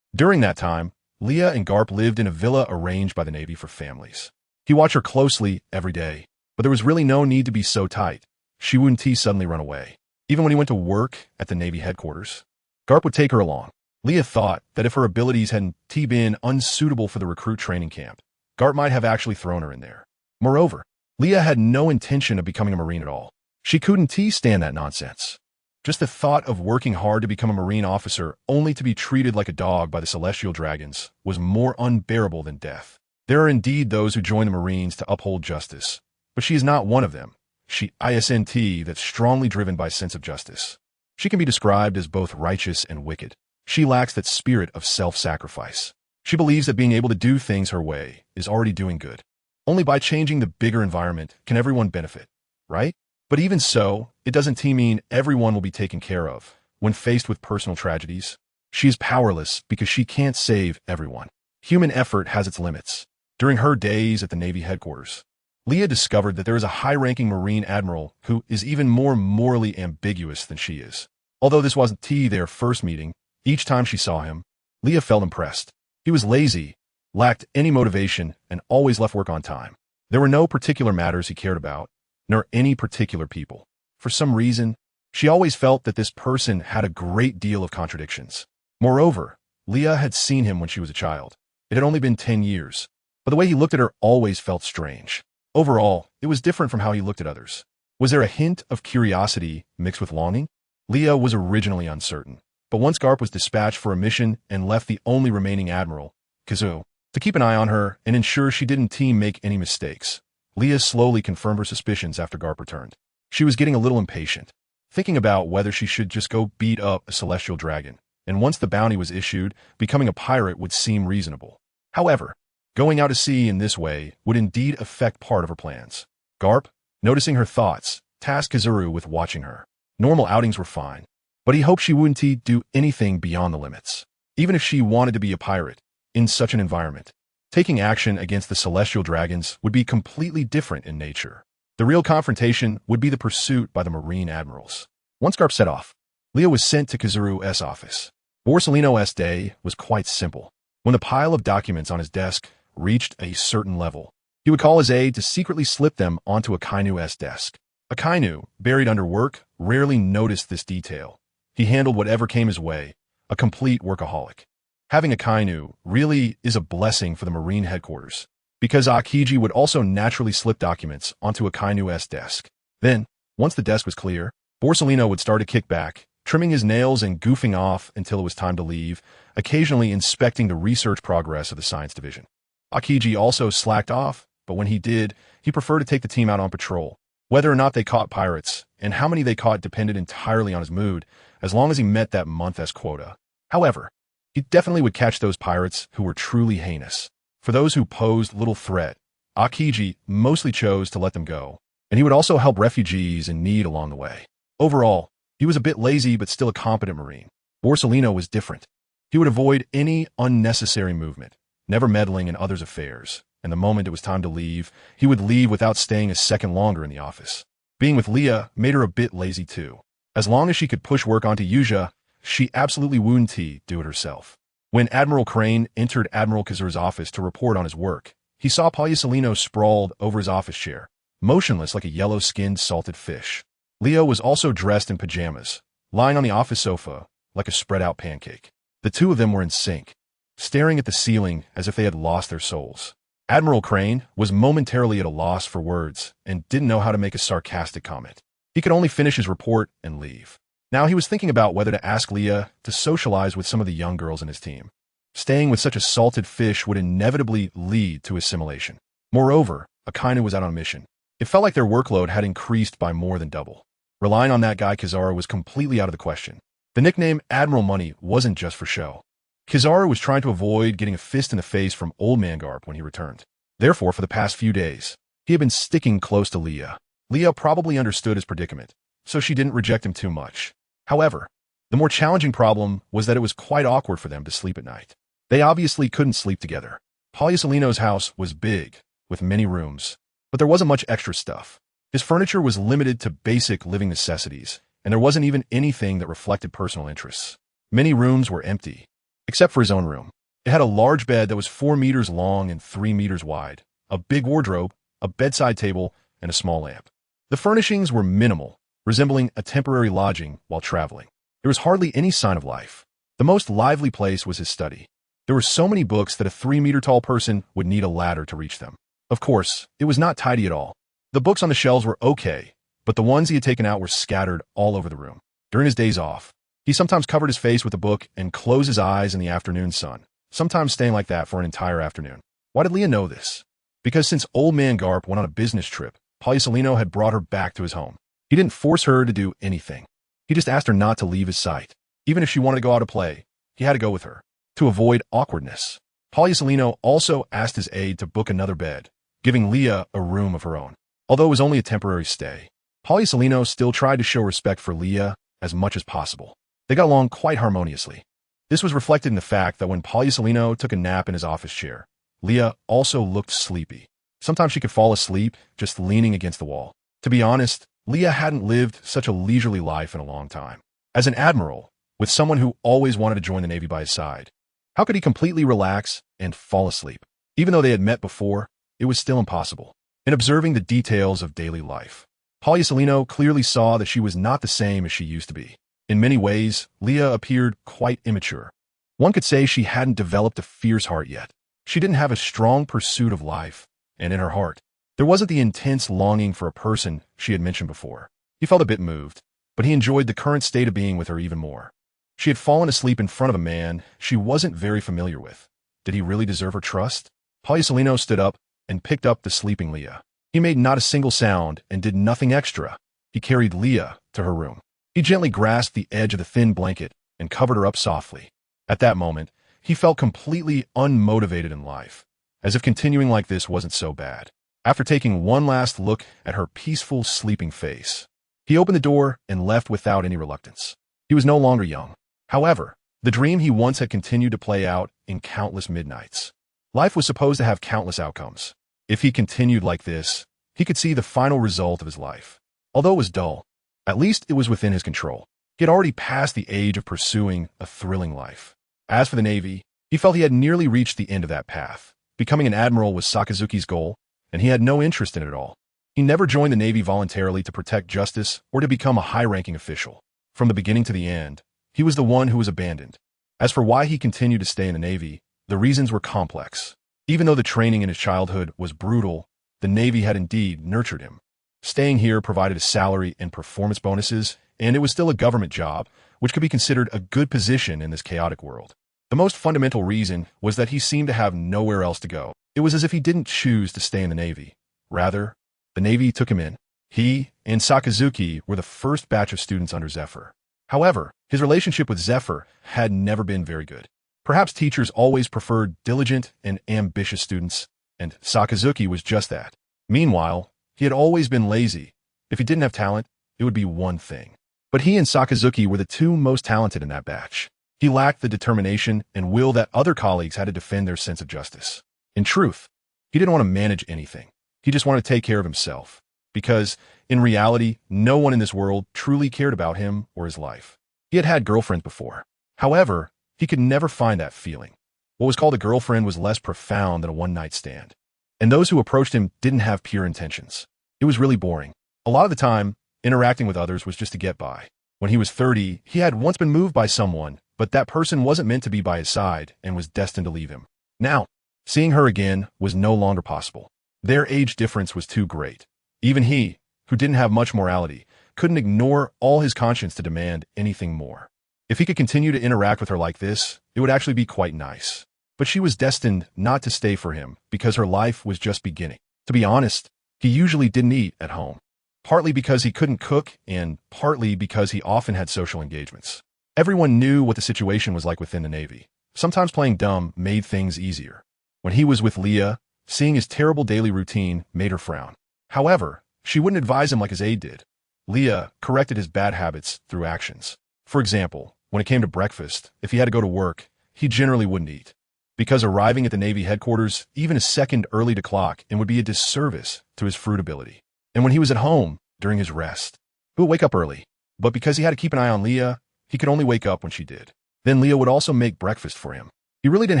Speaker 1: During that time, Leah and Garp lived in a villa arranged by the Navy for families. He watched her closely every day, but there was really no need to be so tight. She wouldn't suddenly run away. Even when he went to work at the Navy headquarters, Garp would take her along. Leah thought that if her abilities hadn't been unsuitable for the recruit training camp, Garp might have actually thrown her in there. Moreover, Leah had no intention of becoming a Marine at all. She couldn't stand that nonsense. Just the thought of working hard to become a Marine officer only to be treated like a dog by the Celestial Dragons was more unbearable than death. There are indeed those who join the Marines to uphold justice, but she is not one of them. She isn't that's strongly driven by a sense of justice. She can be described as both righteous and wicked. She lacks that spirit of self-sacrifice. She believes that being able to do things her way is already doing good. Only by changing the bigger environment can everyone benefit, right? But even so, it doesn't mean everyone will be taken care of. When faced with personal tragedies, she is powerless because she can't save everyone. Human effort has its limits. During her days at the Navy headquarters, Leah discovered that there is a high-ranking Marine admiral who is even more morally ambiguous than she is. Although this wasn't their first meeting, each time she saw him, Leah felt impressed. He was lazy, lacked any motivation, and always left work on time. There were no particular matters he cared about, nor any particular people. For some reason, she always felt that this person had a great deal of contradictions. Moreover, Leah had seen him when she was a child. It had only been 10 years, but the way he looked at her always felt strange. Overall, it was different from how he looked at others. Was there a hint of curiosity mixed with longing? Leah was originally uncertain, but once Garp was dispatched for a mission and left the only remaining admiral, Kazu, to keep an eye on her and ensure she didn't make any mistakes, Leah slowly confirmed her suspicions after Garp returned. She was getting a little impatient. thinking about whether she should just go beat up a celestial dragon, and once the bounty was issued, becoming a pirate would seem reasonable. However, going out to sea in this way would indeed affect part of her plans. Garp, noticing her thoughts, tasked Kizuru with watching her. Normal outings were fine, but he hoped she wouldn't do anything beyond the limits. Even if she wanted to be a pirate, in such an environment, taking action against the celestial dragons would be completely different in nature. The real confrontation would be the pursuit by the marine admirals. Once Garp set off, Leo was sent to Kizuru's office. Borsalino's day was quite simple. When the pile of documents on his desk reached a certain level, he would call his aide to secretly slip them onto Akainu's desk. Akainu, buried under work, rarely noticed this detail. He handled whatever came his way, a complete workaholic. Having Akainu really is a blessing for the Marine headquarters, because Akiji would also naturally slip documents onto Akainu's desk. Then, once the desk was clear, Borsalino would start to kick back, trimming his nails and goofing off until it was time to leave, occasionally inspecting the research progress of the science division. Akiji also slacked off, but when he did, he preferred to take the team out on patrol. Whether or not they caught pirates, and how many they caught depended entirely on his mood, as long as he met that month's quota. However, he definitely would catch those pirates who were truly heinous. For those who posed little threat, Akiji mostly chose to let them go, and he would also help refugees in need along the way. Overall, he was a bit lazy but still a competent Marine. Borsalino was different. He would avoid any unnecessary movement, never meddling in others' affairs, and the moment it was time to leave, he would leave without staying a second longer in the office. Being with Leah made her a bit lazy too. As long as she could push work onto Yuja, she absolutely wouldn't do it herself. When Admiral Crane entered Admiral Kizuru's office to report on his work, he saw Palyasalino sprawled over his office chair, motionless like a yellow-skinned salted fish. Leo was also dressed in pajamas, lying on the office sofa like a spread-out pancake. The two of them were in sync, staring at the ceiling as if they had lost their souls. Admiral Crane was momentarily at a loss for words and didn't know how to make a sarcastic comment. He could only finish his report and leave. Now he was thinking about whether to ask Leah to socialize with some of the young girls in his team. Staying with such a salted fish would inevitably lead to assimilation. Moreover, Akainu was out on a mission. It felt like their workload had increased by more than double. Relying on that guy Kizaru was completely out of the question. The nickname Admiral Money wasn't just for show. Kizaru was trying to avoid getting a fist in the face from Old Man Garp when he returned. Therefore, for the past few days, he had been sticking close to Leah. Leah probably understood his predicament, so she didn't reject him too much. However, the more challenging problem was that it was quite awkward for them to sleep at night. They obviously couldn't sleep together. Palyasalino's house was big, with many rooms, but there wasn't much extra stuff. His furniture was limited to basic living necessities, and there wasn't even anything that reflected personal interests. Many rooms were empty, except for his own room. It had a large bed that was 4 meters long and 3 meters wide, a big wardrobe, a bedside table, and a small lamp. The furnishings were minimal, resembling a temporary lodging while traveling. There was hardly any sign of life. The most lively place was his study. There were so many books that a 3-meter-tall person would need a ladder to reach them. Of course, it was not tidy at all. The books on the shelves were okay, but the ones he had taken out were scattered all over the room. During his days off, he sometimes covered his face with a book and closed his eyes in the afternoon sun, sometimes staying like that for an entire afternoon. Why did Leah know this? Because since Old Man Garp went on a business trip, Palyasalino had brought her back to his home. He didn't force her to do anything. He just asked her not to leave his sight. Even if she wanted to go out to play, he had to go with her, to avoid awkwardness. Palyasalino also asked his aide to book another bed, giving Leah a room of her own. Although it was only a temporary stay, Palyasalino still tried to show respect for Leah as much as possible. They got along quite harmoniously. This was reflected in the fact that when Palyasalino took a nap in his office chair, Leah also looked sleepy. Sometimes she could fall asleep just leaning against the wall. To be honest, Leah hadn't lived such a leisurely life in a long time. As an admiral, with someone who always wanted to join the Navy by his side, how could he completely relax and fall asleep? Even though they had met before, it was still impossible. In observing the details of daily life, Palyasalino clearly saw that she was not the same as she used to be. In many ways, Leah appeared quite immature. One could say she hadn't developed a fierce heart yet. She didn't have a strong pursuit of life, and in her heart, there wasn't the intense longing for a person she had mentioned before. He felt a bit moved, but he enjoyed the current state of being with her even more. She had fallen asleep in front of a man she wasn't very familiar with. Did he really deserve her trust? Palyasalino stood up and picked up the sleeping Leah. He made not a single sound and did nothing extra. He carried Leah to her room. He gently grasped the edge of the thin blanket and covered her up softly. At that moment, he felt completely unmotivated in life, as if continuing like this wasn't so bad. After taking one last look at her peaceful, sleeping face, he opened the door and left without any reluctance. He was no longer young. However, the dream he once had continued to play out in countless midnights. Life was supposed to have countless outcomes. If he continued like this, he could see the final result of his life. Although it was dull, at least it was within his control. He had already passed the age of pursuing a thrilling life. As for the Navy, he felt he had nearly reached the end of that path. Becoming an admiral was Sakazuki's goal, and he had no interest in it at all. He never joined the Navy voluntarily to protect justice or to become a high-ranking official. From the beginning to the end, he was the one who was abandoned. As for why he continued to stay in the Navy, the reasons were complex. Even though the training in his childhood was brutal, the Navy had indeed nurtured him. Staying here provided a salary and performance bonuses, and it was still a government job, which could be considered a good position in this chaotic world. The most fundamental reason was that he seemed to have nowhere else to go. It was as if he didn't choose to stay in the Navy. Rather, the Navy took him in. He and Sakazuki were the first batch of students under Zephyr. However, his relationship with Zephyr had never been very good. Perhaps teachers always preferred diligent and ambitious students, and Sakazuki was just that. Meanwhile, he had always been lazy. If he didn't have talent, it would be one thing. But he and Sakazuki were the two most talented in that batch. He lacked the determination and will that other colleagues had to defend their sense of justice. In truth, he didn't want to manage anything. He just wanted to take care of himself. Because, in reality, no one in this world truly cared about him or his life. He had had girlfriends before. However, he could never find that feeling. What was called a girlfriend was less profound than a one-night stand. And those who approached him didn't have pure intentions. It was really boring. A lot of the time, interacting with others was just to get by. When he was 30, he had once been moved by someone, but that person wasn't meant to be by his side and was destined to leave him. Now, seeing her again was no longer possible. Their age difference was too great. Even he, who didn't have much morality, couldn't ignore all his conscience to demand anything more. If he could continue to interact with her like this, it would actually be quite nice. But she was destined not to stay for him because her life was just beginning. To be honest, he usually didn't eat at home. Partly because he couldn't cook and partly because he often had social engagements. Everyone knew what the situation was like within the Navy. Sometimes playing dumb made things easier. When he was with Leah, seeing his terrible daily routine made her frown. However, she wouldn't advise him like his aide did. Leah corrected his bad habits through actions. For example, when it came to breakfast, if he had to go to work, he generally wouldn't eat. Because arriving at the Navy headquarters even a second early to clock and would be a disservice to his fruitability. And when he was at home, during his rest, he would wake up early. But because he had to keep an eye on Leah, he could only wake up when she did. Then Leah would also make breakfast for him. He really didn't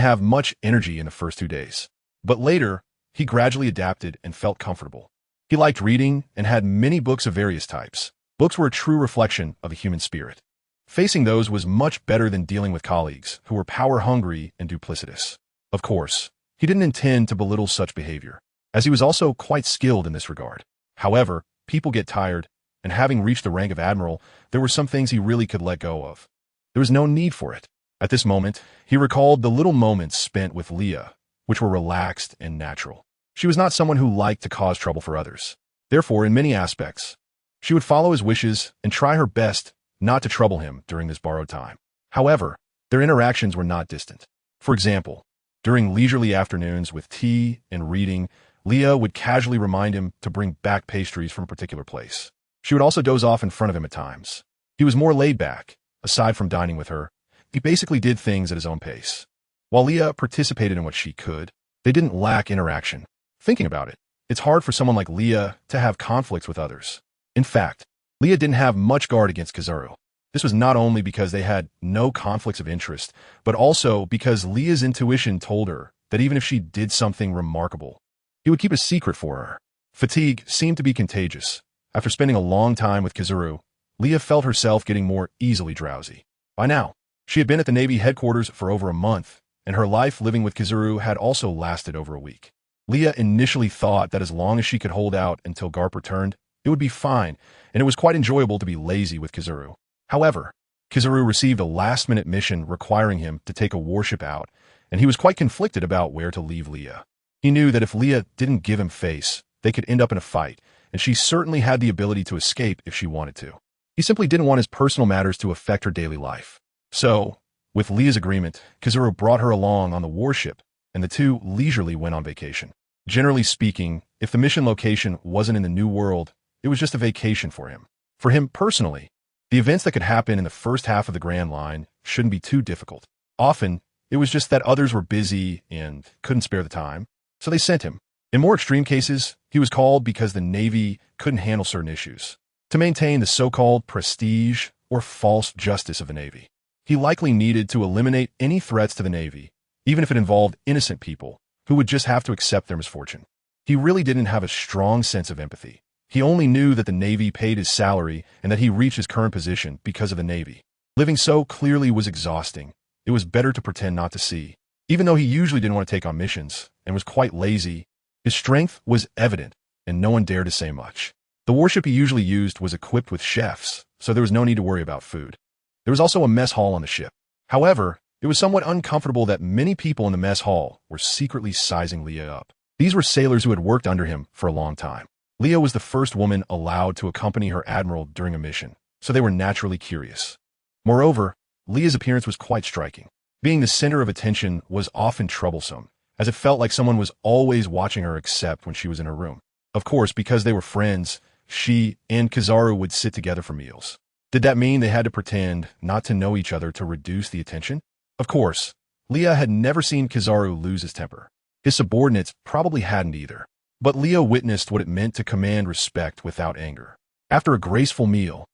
Speaker 1: have much energy in the first 2 days. But later, he gradually adapted and felt comfortable. He liked reading and had many books of various types. Books were a true reflection of the human spirit. Facing those was much better than dealing with colleagues who were power-hungry and duplicitous. Of course, he didn't intend to belittle such behavior, as he was also quite skilled in this regard. However, people get tired, and having reached the rank of admiral, there were some things he really could let go of. There was no need for it. At this moment, he recalled the little moments spent with Leah, which were relaxed and natural. She was not someone who liked to cause trouble for others. Therefore, in many aspects, she would follow his wishes and try her best not to trouble him during this borrowed time. However, their interactions were not distant. For example, during leisurely afternoons with tea and reading, Leah would casually remind him to bring back pastries from a particular place. She would also doze off in front of him at times. He was more laid back. Aside from dining with her, he basically did things at his own pace. While Leah participated in what she could, they didn't lack interaction. Thinking about it, it's hard for someone like Leah to have conflicts with others. In fact, Leah didn't have much guard against Kizuru. This was not only because they had no conflicts of interest, but also because Leah's intuition told her that even if she did something remarkable, he would keep a secret for her. Fatigue seemed to be contagious. After spending a long time with Kizuru, Leah felt herself getting more easily drowsy. By now, she had been at the Navy headquarters for over a month, and her life living with Kizuru had also lasted over a week. Leah initially thought that as long as she could hold out until Garp returned, it would be fine, and it was quite enjoyable to be lazy with Kizuru. However, Kizuru received a last-minute mission requiring him to take a warship out, and he was quite conflicted about where to leave Leah. He knew that if Leah didn't give him face, they could end up in a fight, and she certainly had the ability to escape if she wanted to. He simply didn't want his personal matters to affect her daily life. So, with Leah's agreement, Kizaru brought her along on the warship, and the two leisurely went on vacation. Generally speaking, if the mission location wasn't in the New World, it was just a vacation for him. For him personally, the events that could happen in the first half of the Grand Line shouldn't be too difficult. Often, it was just that others were busy and couldn't spare the time, so they sent him. In more extreme cases, he was called because the Navy couldn't handle certain issues, to maintain the so-called prestige or false justice of the Navy. He likely needed to eliminate any threats to the Navy, even if it involved innocent people who would just have to accept their misfortune. He really didn't have a strong sense of empathy. He only knew that the Navy paid his salary and that he reached his current position because of the Navy. Living so clearly was exhausting. It was better to pretend not to see. Even though he usually didn't want to take on missions and was quite lazy, his strength was evident, and no one dared to say much. The warship he usually used was equipped with chefs, so there was no need to worry about food. There was also a mess hall on the ship. However, it was somewhat uncomfortable that many people in the mess hall were secretly sizing Leah up. These were sailors who had worked under him for a long time. Leah was the first woman allowed to accompany her admiral during a mission, so they were naturally curious. Moreover, Leah's appearance was quite striking. Being the center of attention was often troublesome, as it felt like someone was always watching her except when she was in her room. Of course, because they were friends, she and Kizaru would sit together for meals. Did that mean they had to pretend not to know each other to reduce the attention? Of course, Leah had never seen Kizaru lose his temper. His subordinates probably hadn't either. But Leah witnessed what it meant to command respect without anger. After a graceful meal,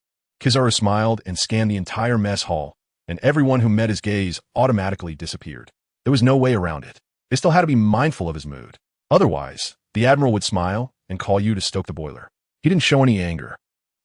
Speaker 1: Kizaru smiled and scanned the entire mess hall, and everyone who met his gaze automatically disappeared. There was no way around it. They still had to be mindful of his mood. Otherwise, the admiral would smile and call you to stoke the boiler. He didn't show any anger.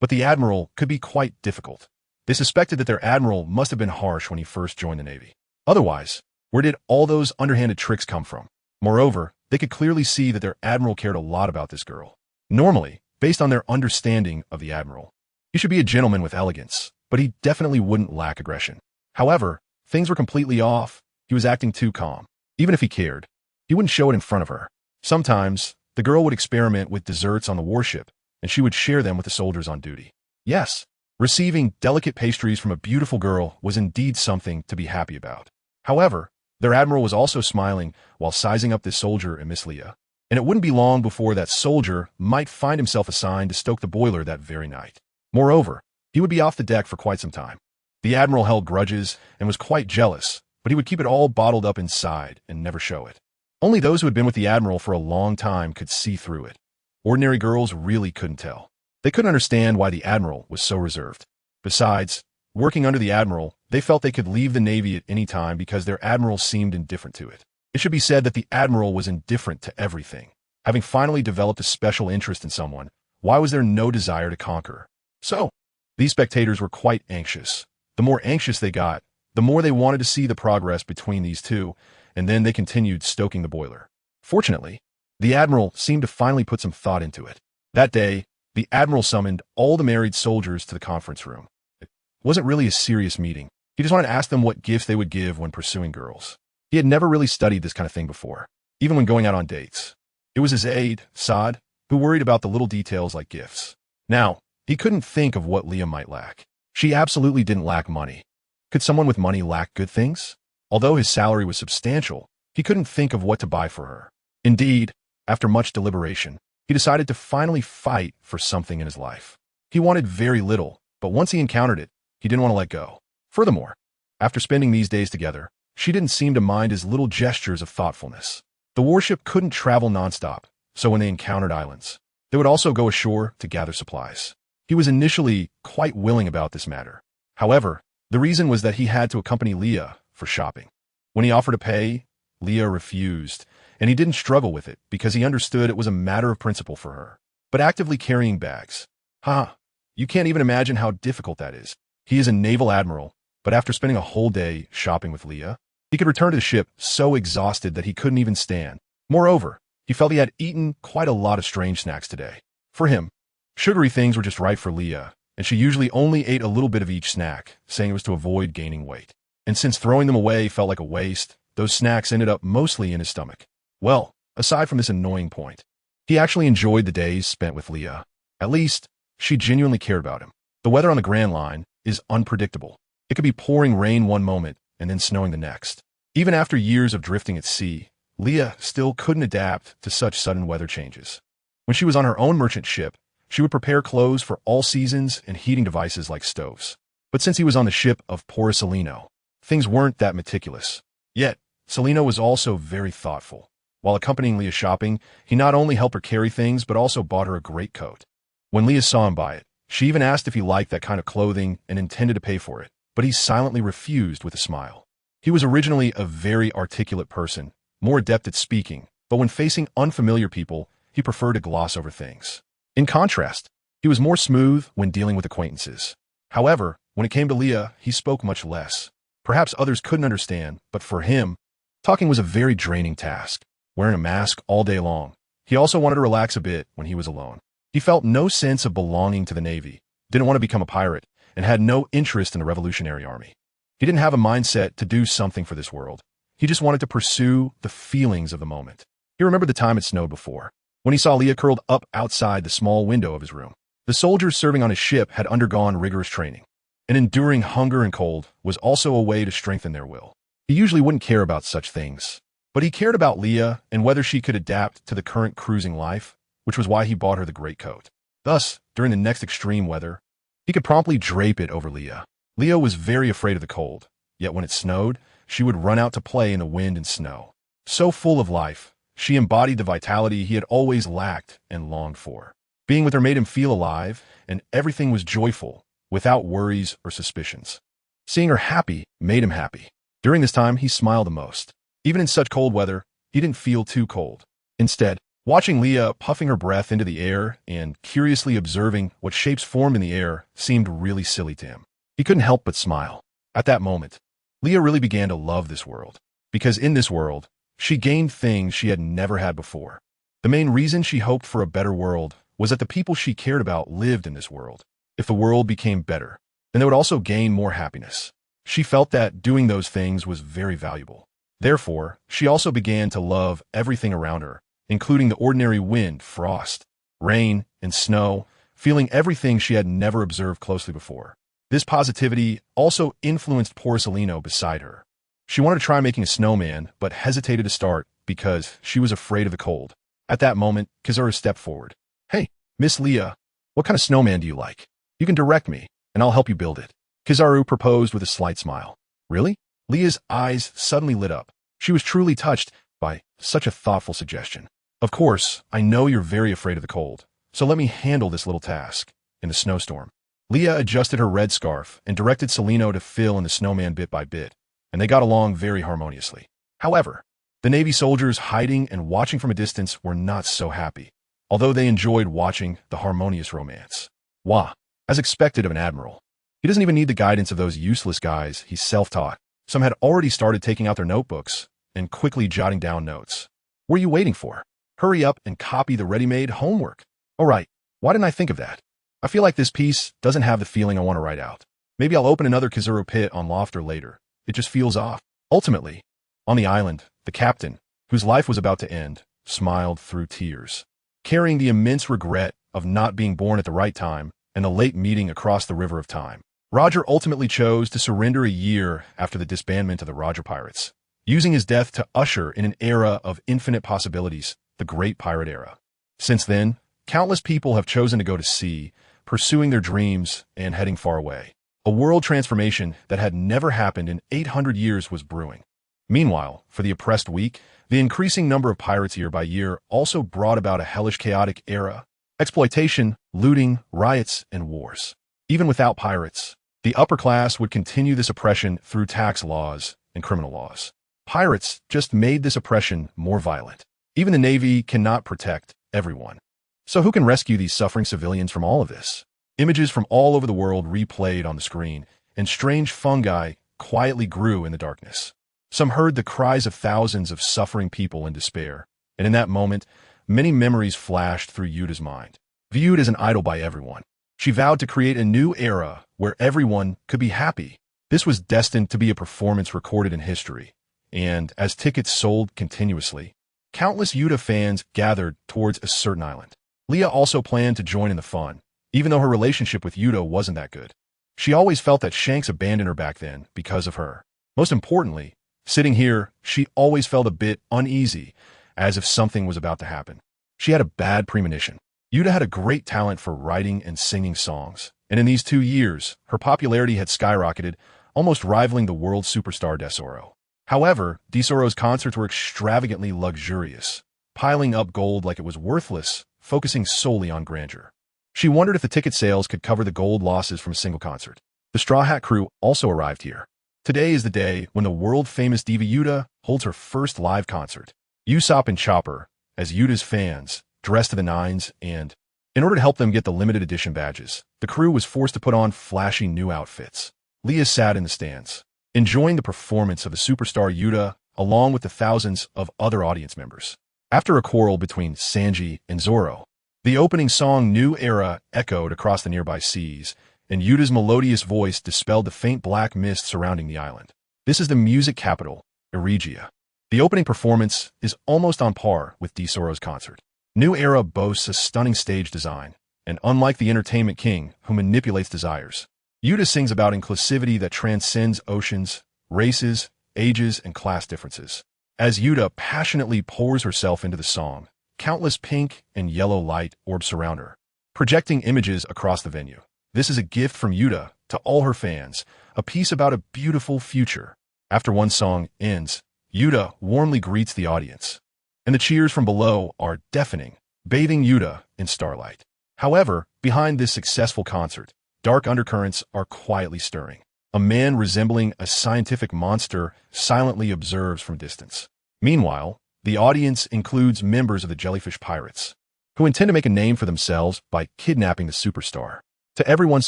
Speaker 1: But the admiral could be quite difficult. They suspected that their admiral must have been harsh when he first joined the Navy. Otherwise, where did all those underhanded tricks come from? Moreover, they could clearly see that their admiral cared a lot about this girl. Normally, based on their understanding of the admiral, he should be a gentleman with elegance, but he definitely wouldn't lack aggression. However, things were completely off. He was acting too calm. Even if he cared, he wouldn't show it in front of her. Sometimes, the girl would experiment with desserts on the warship, and she would share them with the soldiers on duty. Yes, receiving delicate pastries from a beautiful girl was indeed something to be happy about. However, their admiral was also smiling while sizing up this soldier and Miss Leah, and it wouldn't be long before that soldier might find himself assigned to stoke the boiler that very night. Moreover, he would be off the deck for quite some time. The admiral held grudges and was quite jealous, but he would keep it all bottled up inside and never show it. Only those who had been with the admiral for a long time could see through it. Ordinary girls really couldn't tell. They couldn't understand why the admiral was so reserved. Besides, working under the admiral, they felt they could leave the Navy at any time because their admiral seemed indifferent to it. It should be said that the admiral was indifferent to everything. Having finally developed a special interest in someone, why was there no desire to conquer? So, these spectators were quite anxious. The more anxious they got, the more they wanted to see the progress between these two, and then they continued stoking the boiler. Fortunately, the admiral seemed to finally put some thought into it. That day, the admiral summoned all the married soldiers to the conference room. It wasn't really a serious meeting. He just wanted to ask them what gifts they would give when pursuing girls. He had never really studied this kind of thing before, even when going out on dates. It was his aide, Saad, who worried about the little details like gifts. Now, he couldn't think of what Leah might lack. She absolutely didn't lack money. Could someone with money lack good things? Although his salary was substantial, he couldn't think of what to buy for her. Indeed, after much deliberation, he decided to finally fight for something in his life. He wanted very little, but once he encountered it, he didn't want to let go. Furthermore, after spending these days together, she didn't seem to mind his little gestures of thoughtfulness. The warship couldn't travel nonstop, so when they encountered islands, they would also go ashore to gather supplies. He was initially quite willing about this matter. However, the reason was that he had to accompany Leah for shopping. When he offered to pay, Leah refused, and he didn't struggle with it because he understood it was a matter of principle for her. But actively carrying bags, you can't even imagine how difficult that is. He is a naval admiral, but after spending a whole day shopping with Leah, he could return to the ship so exhausted that he couldn't even stand. Moreover, he felt he had eaten quite a lot of strange snacks today. For him, sugary things were just right for Leah, and she usually only ate a little bit of each snack, saying it was to avoid gaining weight. And since throwing them away felt like a waste, those snacks ended up mostly in his stomach. Well, aside from this annoying point, he actually enjoyed the days spent with Leah. At least, she genuinely cared about him. The weather on the Grand Line is unpredictable. It could be pouring rain one moment and then snowing the next. Even after years of drifting at sea, Leah still couldn't adapt to such sudden weather changes. When she was on her own merchant ship, she would prepare clothes for all seasons and heating devices like stoves. But since he was on the ship of Celino, things weren't that meticulous. Yet, Celino was also very thoughtful. While accompanying Leah shopping, he not only helped her carry things, but also bought her a great coat. When Leah saw him buy it, she even asked if he liked that kind of clothing and intended to pay for it, but he silently refused with a smile. He was originally a very articulate person, more adept at speaking, but when facing unfamiliar people, he preferred to gloss over things. In contrast, he was more smooth when dealing with acquaintances. However, when it came to Leah, he spoke much less. Perhaps others couldn't understand, but for him, talking was a very draining task. Wearing a mask all day long, he also wanted to relax a bit when he was alone. He felt no sense of belonging to the Navy, didn't want to become a pirate, and had no interest in the Revolutionary Army. He didn't have a mindset to do something for this world. He just wanted to pursue the feelings of the moment. He remembered the time it snowed before, when he saw Leah curled up outside the small window of his room. The soldiers serving on his ship had undergone rigorous training, and enduring hunger and cold was also a way to strengthen their will. He usually wouldn't care about such things, but he cared about Leah and whether she could adapt to the current cruising life, which was why he bought her the great coat. Thus, during the next extreme weather, he could promptly drape it over Leah. Leah was very afraid of the cold, yet when it snowed, she would run out to play in the wind and snow. So full of life, she embodied the vitality he had always lacked and longed for. Being with her made him feel alive, and everything was joyful, without worries or suspicions. Seeing her happy made him happy. During this time, he smiled the most. Even in such cold weather, he didn't feel too cold. Instead, watching Leah puffing her breath into the air and curiously observing what shapes formed in the air seemed really silly to him. He couldn't help but smile. At that moment, Leah really began to love this world, because in this world, she gained things she had never had before. The main reason she hoped for a better world was that the people she cared about lived in this world. If the world became better, then they would also gain more happiness. She felt that doing those things was very valuable. Therefore, she also began to love everything around her, including the ordinary wind, frost, rain, and snow, feeling everything she had never observed closely before. This positivity also influenced Celino beside her. She wanted to try making a snowman, but hesitated to start because she was afraid of the cold. At that moment, Kizaru stepped forward. "Hey, Miss Leah, what kind of snowman do you like? You can direct me, and I'll help you build it." Kizaru proposed with a slight smile. "Really?" Leah's eyes suddenly lit up. She was truly touched by such a thoughtful suggestion. "Of course, I know you're very afraid of the cold, so let me handle this little task." In the snowstorm, Leah adjusted her red scarf and directed Celino to fill in the snowman bit by bit, and they got along very harmoniously. However, the Navy soldiers hiding and watching from a distance were not so happy, although they enjoyed watching the harmonious romance. Wah, as expected of an admiral. He doesn't even need the guidance of those useless guys, he's self-taught. Some had already started taking out their notebooks and quickly jotting down notes. What are you waiting for? Hurry up and copy the ready-made homework. All right, why didn't I think of that? I feel like this piece doesn't have the feeling I want to write out. Maybe I'll open another Kizaru pit on Lofter later. It just feels off. Ultimately, on the island, the captain, whose life was about to end, smiled through tears. Carrying the immense regret of not being born at the right time and the late meeting across the river of time, Roger ultimately chose to surrender a year after the disbandment of the Roger Pirates, using his death to usher in an era of infinite possibilities, the Great Pirate Era. Since then, countless people have chosen to go to sea, pursuing their dreams and heading far away. A world transformation that had never happened in 800 years was brewing. Meanwhile, for the oppressed weak, the increasing number of pirates year by year also brought about a hellish chaotic era. Exploitation, looting, riots, and wars. Even without pirates, the upper class would continue this oppression through tax laws and criminal laws. Pirates just made this oppression more violent. Even the Navy cannot protect everyone. So who can rescue these suffering civilians from all of this? Images from all over the world replayed on the screen, and strange fungi quietly grew in the darkness. Some heard the cries of thousands of suffering people in despair, and in that moment, many memories flashed through Yuta's mind. Viewed as an idol by everyone, she vowed to create a new era where everyone could be happy. This was destined to be a performance recorded in history, and as tickets sold continuously, countless Yuta fans gathered towards a certain island. Leah also planned to join in the fun, even though her relationship with Yuta wasn't that good. She always felt that Shanks abandoned her back then because of her. Most importantly, sitting here, she always felt a bit uneasy, as if something was about to happen. She had a bad premonition. Yuta had a great talent for writing and singing songs, and in these 2 years, her popularity had skyrocketed, almost rivaling the world superstar Desoro. However, Desoro's concerts were extravagantly luxurious, piling up gold like it was worthless, focusing solely on grandeur. She wondered if the ticket sales could cover the gold losses from a single concert. The Straw Hat crew also arrived here. Today is the day when the world-famous diva Yuta holds her first live concert. Usopp and Chopper, as Yuta's fans, dressed to the nines, and, in order to help them get the limited edition badges, the crew was forced to put on flashy new outfits. Leah sat in the stands, enjoying the performance of the superstar Yuta along with the thousands of other audience members. After a quarrel between Sanji and Zoro, the opening song New Era echoed across the nearby seas, and Yuta's melodious voice dispelled the faint black mist surrounding the island. This is the music capital, Eregia. The opening performance is almost on par with Desoro's concert. New Era boasts a stunning stage design, and unlike the entertainment king who manipulates desires, Yuta sings about inclusivity that transcends oceans, races, ages, and class differences. As Yuta passionately pours herself into the song, countless pink and yellow light orbs surround her, projecting images across the venue. This is a gift from Yuta to all her fans, a piece about a beautiful future. After one song ends, Yuta warmly greets the audience, and the cheers from below are deafening, bathing Yuta in starlight. However, behind this successful concert, dark undercurrents are quietly stirring. A man resembling a scientific monster silently observes from distance. Meanwhile, the audience includes members of the Jellyfish Pirates, who intend to make a name for themselves by kidnapping the superstar. To everyone's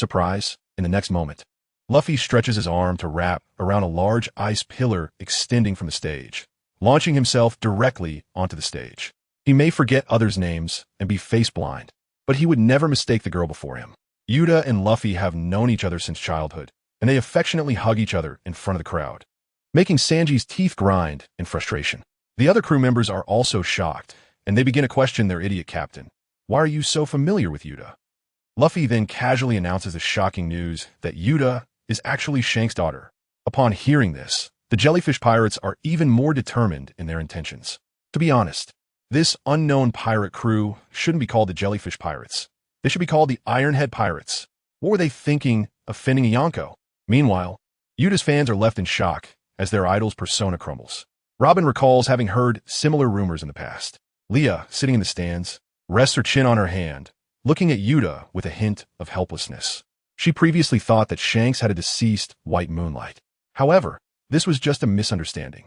Speaker 1: surprise, in the next moment, Luffy stretches his arm to wrap around a large ice pillar extending from the stage, launching himself directly onto the stage. He may forget others' names and be face-blind, but he would never mistake the girl before him. Yuta and Luffy have known each other since childhood, and they affectionately hug each other in front of the crowd, making Sanji's teeth grind in frustration. The other crew members are also shocked, and they begin to question their idiot captain. Why are you so familiar with Yuta? Luffy then casually announces the shocking news that Yuta is actually Shanks' daughter. Upon hearing this, the Jellyfish Pirates are even more determined in their intentions. To be honest, this unknown pirate crew shouldn't be called the Jellyfish Pirates. They should be called the Ironhead Pirates. What were they thinking offending Yonko? Meanwhile, Yuta's fans are left in shock as their idol's persona crumbles. Robin recalls having heard similar rumors in the past. Leah, sitting in the stands, rests her chin on her hand, looking at Yuta with a hint of helplessness. She previously thought that Shanks had a deceased white moonlight. However, this was just a misunderstanding.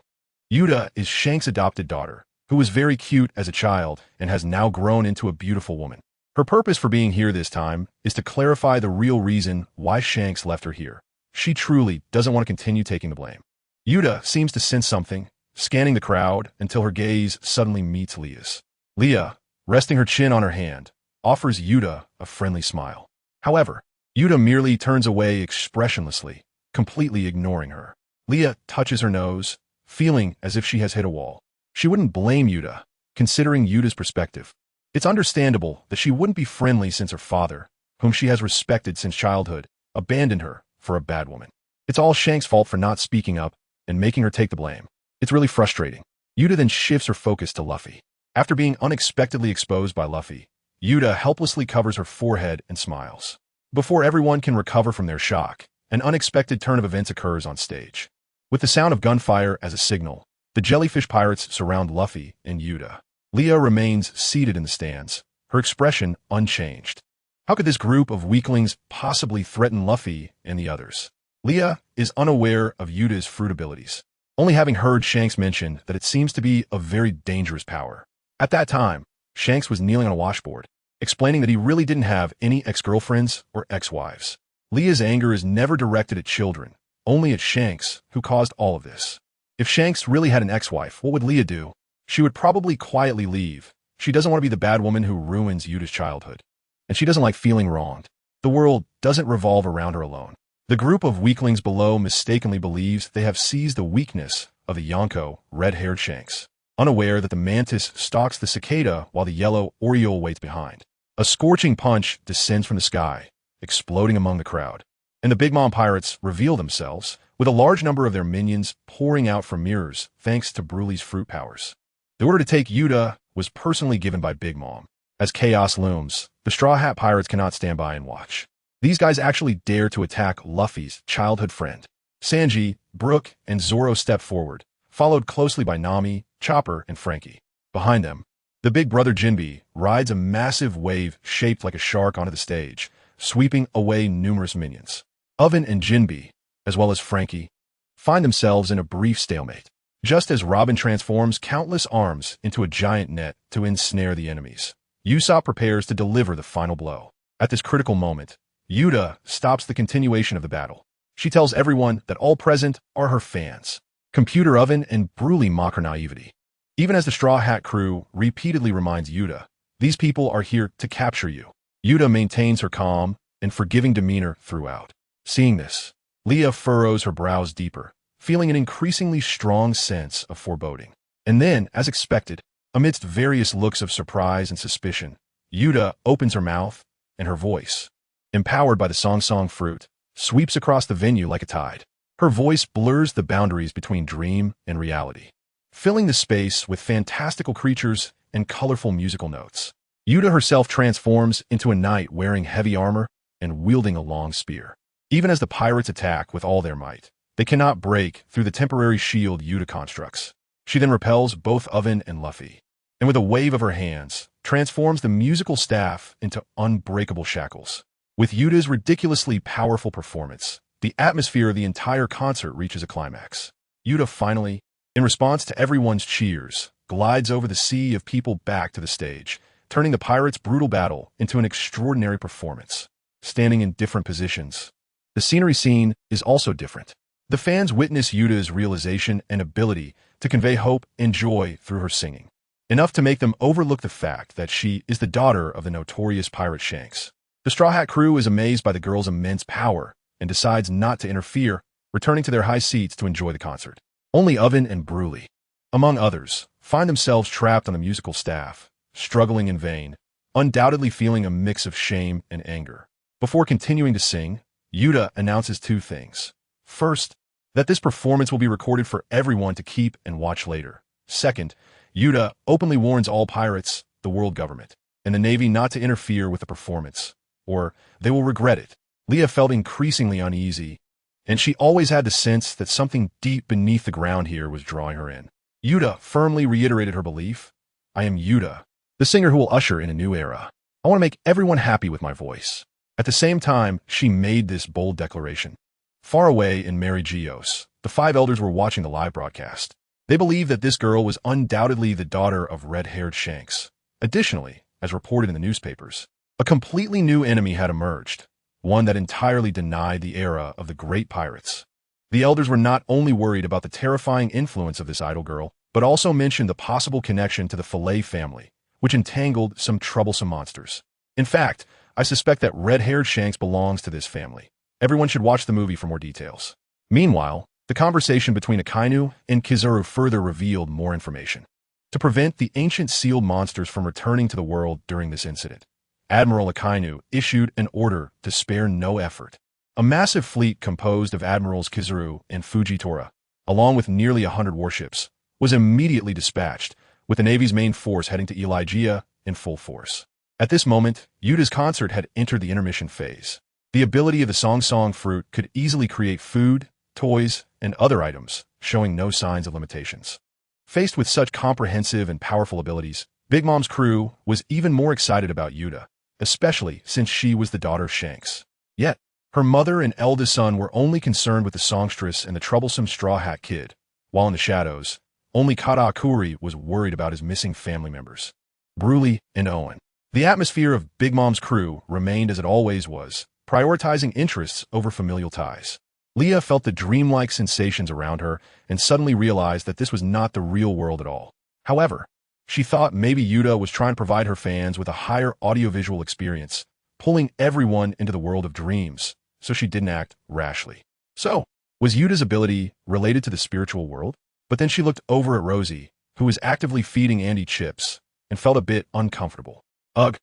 Speaker 1: Yuta is Shanks' adopted daughter, who was very cute as a child and has now grown into a beautiful woman. Her purpose for being here this time is to clarify the real reason why Shanks left her here. She truly doesn't want to continue taking the blame. Yuta seems to sense something, scanning the crowd until her gaze suddenly meets Leah's. Leah, resting her chin on her hand, offers Yuta a friendly smile. However, Yuta merely turns away expressionlessly, completely ignoring her. Leah touches her nose, feeling as if she has hit a wall. She wouldn't blame Yuta, considering Yuta's perspective. It's understandable that she wouldn't be friendly since her father, whom she has respected since childhood, abandoned her for a bad woman. It's all Shanks' fault for not speaking up and making her take the blame. It's really frustrating. Yuta then shifts her focus to Luffy. After being unexpectedly exposed by Luffy, Yuta helplessly covers her forehead and smiles. Before everyone can recover from their shock, an unexpected turn of events occurs on stage. With the sound of gunfire as a signal, the Jellyfish Pirates surround Luffy and Yuta. Leah remains seated in the stands, her expression unchanged. How could this group of weaklings possibly threaten Luffy and the others? Leah is unaware of Yuta's fruit abilities, only having heard Shanks mention that it seems to be a very dangerous power. At that time, Shanks was kneeling on a washboard, explaining that he really didn't have any ex-girlfriends or ex-wives. Leah's anger is never directed at children, only at Shanks, who caused all of this. If Shanks really had an ex-wife, what would Leah do? She would probably quietly leave. She doesn't want to be the bad woman who ruins Yuta's childhood. And she doesn't like feeling wronged. The world doesn't revolve around her alone. The group of weaklings below mistakenly believes they have seized the weakness of the Yonko, red-haired Shanks, unaware that the mantis stalks the cicada while the yellow Oriole waits behind. A scorching punch descends from the sky, exploding among the crowd. And the Big Mom pirates reveal themselves, with a large number of their minions pouring out from mirrors thanks to Brulee's fruit powers. The order to take Yuta was personally given by Big Mom. As chaos looms, the Straw Hat Pirates cannot stand by and watch. These guys actually dare to attack Luffy's childhood friend. Sanji, Brook, and Zoro step forward, followed closely by Nami, Chopper, and Frankie. Behind them, the big brother Jinbe rides a massive wave shaped like a shark onto the stage, sweeping away numerous minions. Oven and Jinbe, as well as Frankie, find themselves in a brief stalemate, just as Robin transforms countless arms into a giant net to ensnare the enemies. Usopp prepares to deliver the final blow. At this critical moment, Yuta stops the continuation of the battle. She tells everyone that all present are her fans. Computer Oven and Brulee mock her naivety. Even as the Straw Hat crew repeatedly reminds Yuta, these people are here to capture you. Yuta maintains her calm and forgiving demeanor throughout. Seeing this, Leah furrows her brows deeper, feeling an increasingly strong sense of foreboding. And then, as expected, amidst various looks of surprise and suspicion, Yuta opens her mouth, and her voice, empowered by the Song fruit, sweeps across the venue like a tide. Her voice blurs the boundaries between dream and reality, filling the space with fantastical creatures and colorful musical notes. Yuta herself transforms into a knight wearing heavy armor and wielding a long spear. Even as the pirates attack with all their might, they cannot break through the temporary shield Yuta constructs. She then repels both Oven and Luffy, and with a wave of her hands, transforms the musical staff into unbreakable shackles. With Yuta's ridiculously powerful performance, the atmosphere of the entire concert reaches a climax. Yuta finally, in response to everyone's cheers, glides over the sea of people back to the stage, turning the pirates' brutal battle into an extraordinary performance. Standing in different positions, the scenery scene is also different. The fans witness Yuta's realization and ability to convey hope and joy through her singing, enough to make them overlook the fact that she is the daughter of the notorious pirate Shanks. The Straw Hat crew is amazed by the girl's immense power and decides not to interfere, returning to their high seats to enjoy the concert. Only Oven and Brulee, among others, find themselves trapped on the musical staff, struggling in vain, undoubtedly feeling a mix of shame and anger. Before continuing to sing, Yuta announces two things. First, that this performance will be recorded for everyone to keep and watch later. Second, Yuta openly warns all pirates, the world government, and the Navy not to interfere with the performance, or they will regret it. Leah felt increasingly uneasy, and she always had the sense that something deep beneath the ground here was drawing her in. Yuta firmly reiterated her belief. I am Yuta, the singer who will usher in a new era. I want to make everyone happy with my voice. At the same time, she made this bold declaration. Far away in Mary Geos, the five elders were watching the live broadcast. They believed that this girl was undoubtedly the daughter of red-haired Shanks. Additionally, as reported in the newspapers, a completely new enemy had emerged, one that entirely denied the era of the great pirates. The elders were not only worried about the terrifying influence of this idol girl, but also mentioned the possible connection to the Fillet family, which entangled some troublesome monsters. In fact, I suspect that red-haired Shanks belongs to this family. Everyone should watch the movie for more details. Meanwhile, the conversation between Akainu and Kizaru further revealed more information. To prevent the ancient sealed monsters from returning to the world during this incident, Admiral Akainu issued an order to spare no effort. A massive fleet composed of Admirals Kizaru and Fujitora, along with nearly 100 warships, was immediately dispatched, with the Navy's main force heading to Elijah in full force. At this moment, Yuta's concert had entered the intermission phase. The ability of the Song fruit could easily create food, toys, and other items, showing no signs of limitations. Faced with such comprehensive and powerful abilities, Big Mom's crew was even more excited about Yuta, especially since she was the daughter of Shanks. Yet, her mother and eldest son were only concerned with the songstress and the troublesome Straw Hat Kid, while in the shadows, only Katakuri was worried about his missing family members, Brulee and Owen. The atmosphere of Big Mom's crew remained as it always was, prioritizing interests over familial ties. Leah felt the dreamlike sensations around her and suddenly realized that this was not the real world at all. However, she thought maybe Yuta was trying to provide her fans with a higher audiovisual experience, pulling everyone into the world of dreams, so she didn't act rashly. So, was Yuta's ability related to the spiritual world? But then she looked over at Rosie, who was actively feeding Andy chips, and felt a bit uncomfortable. Ugh,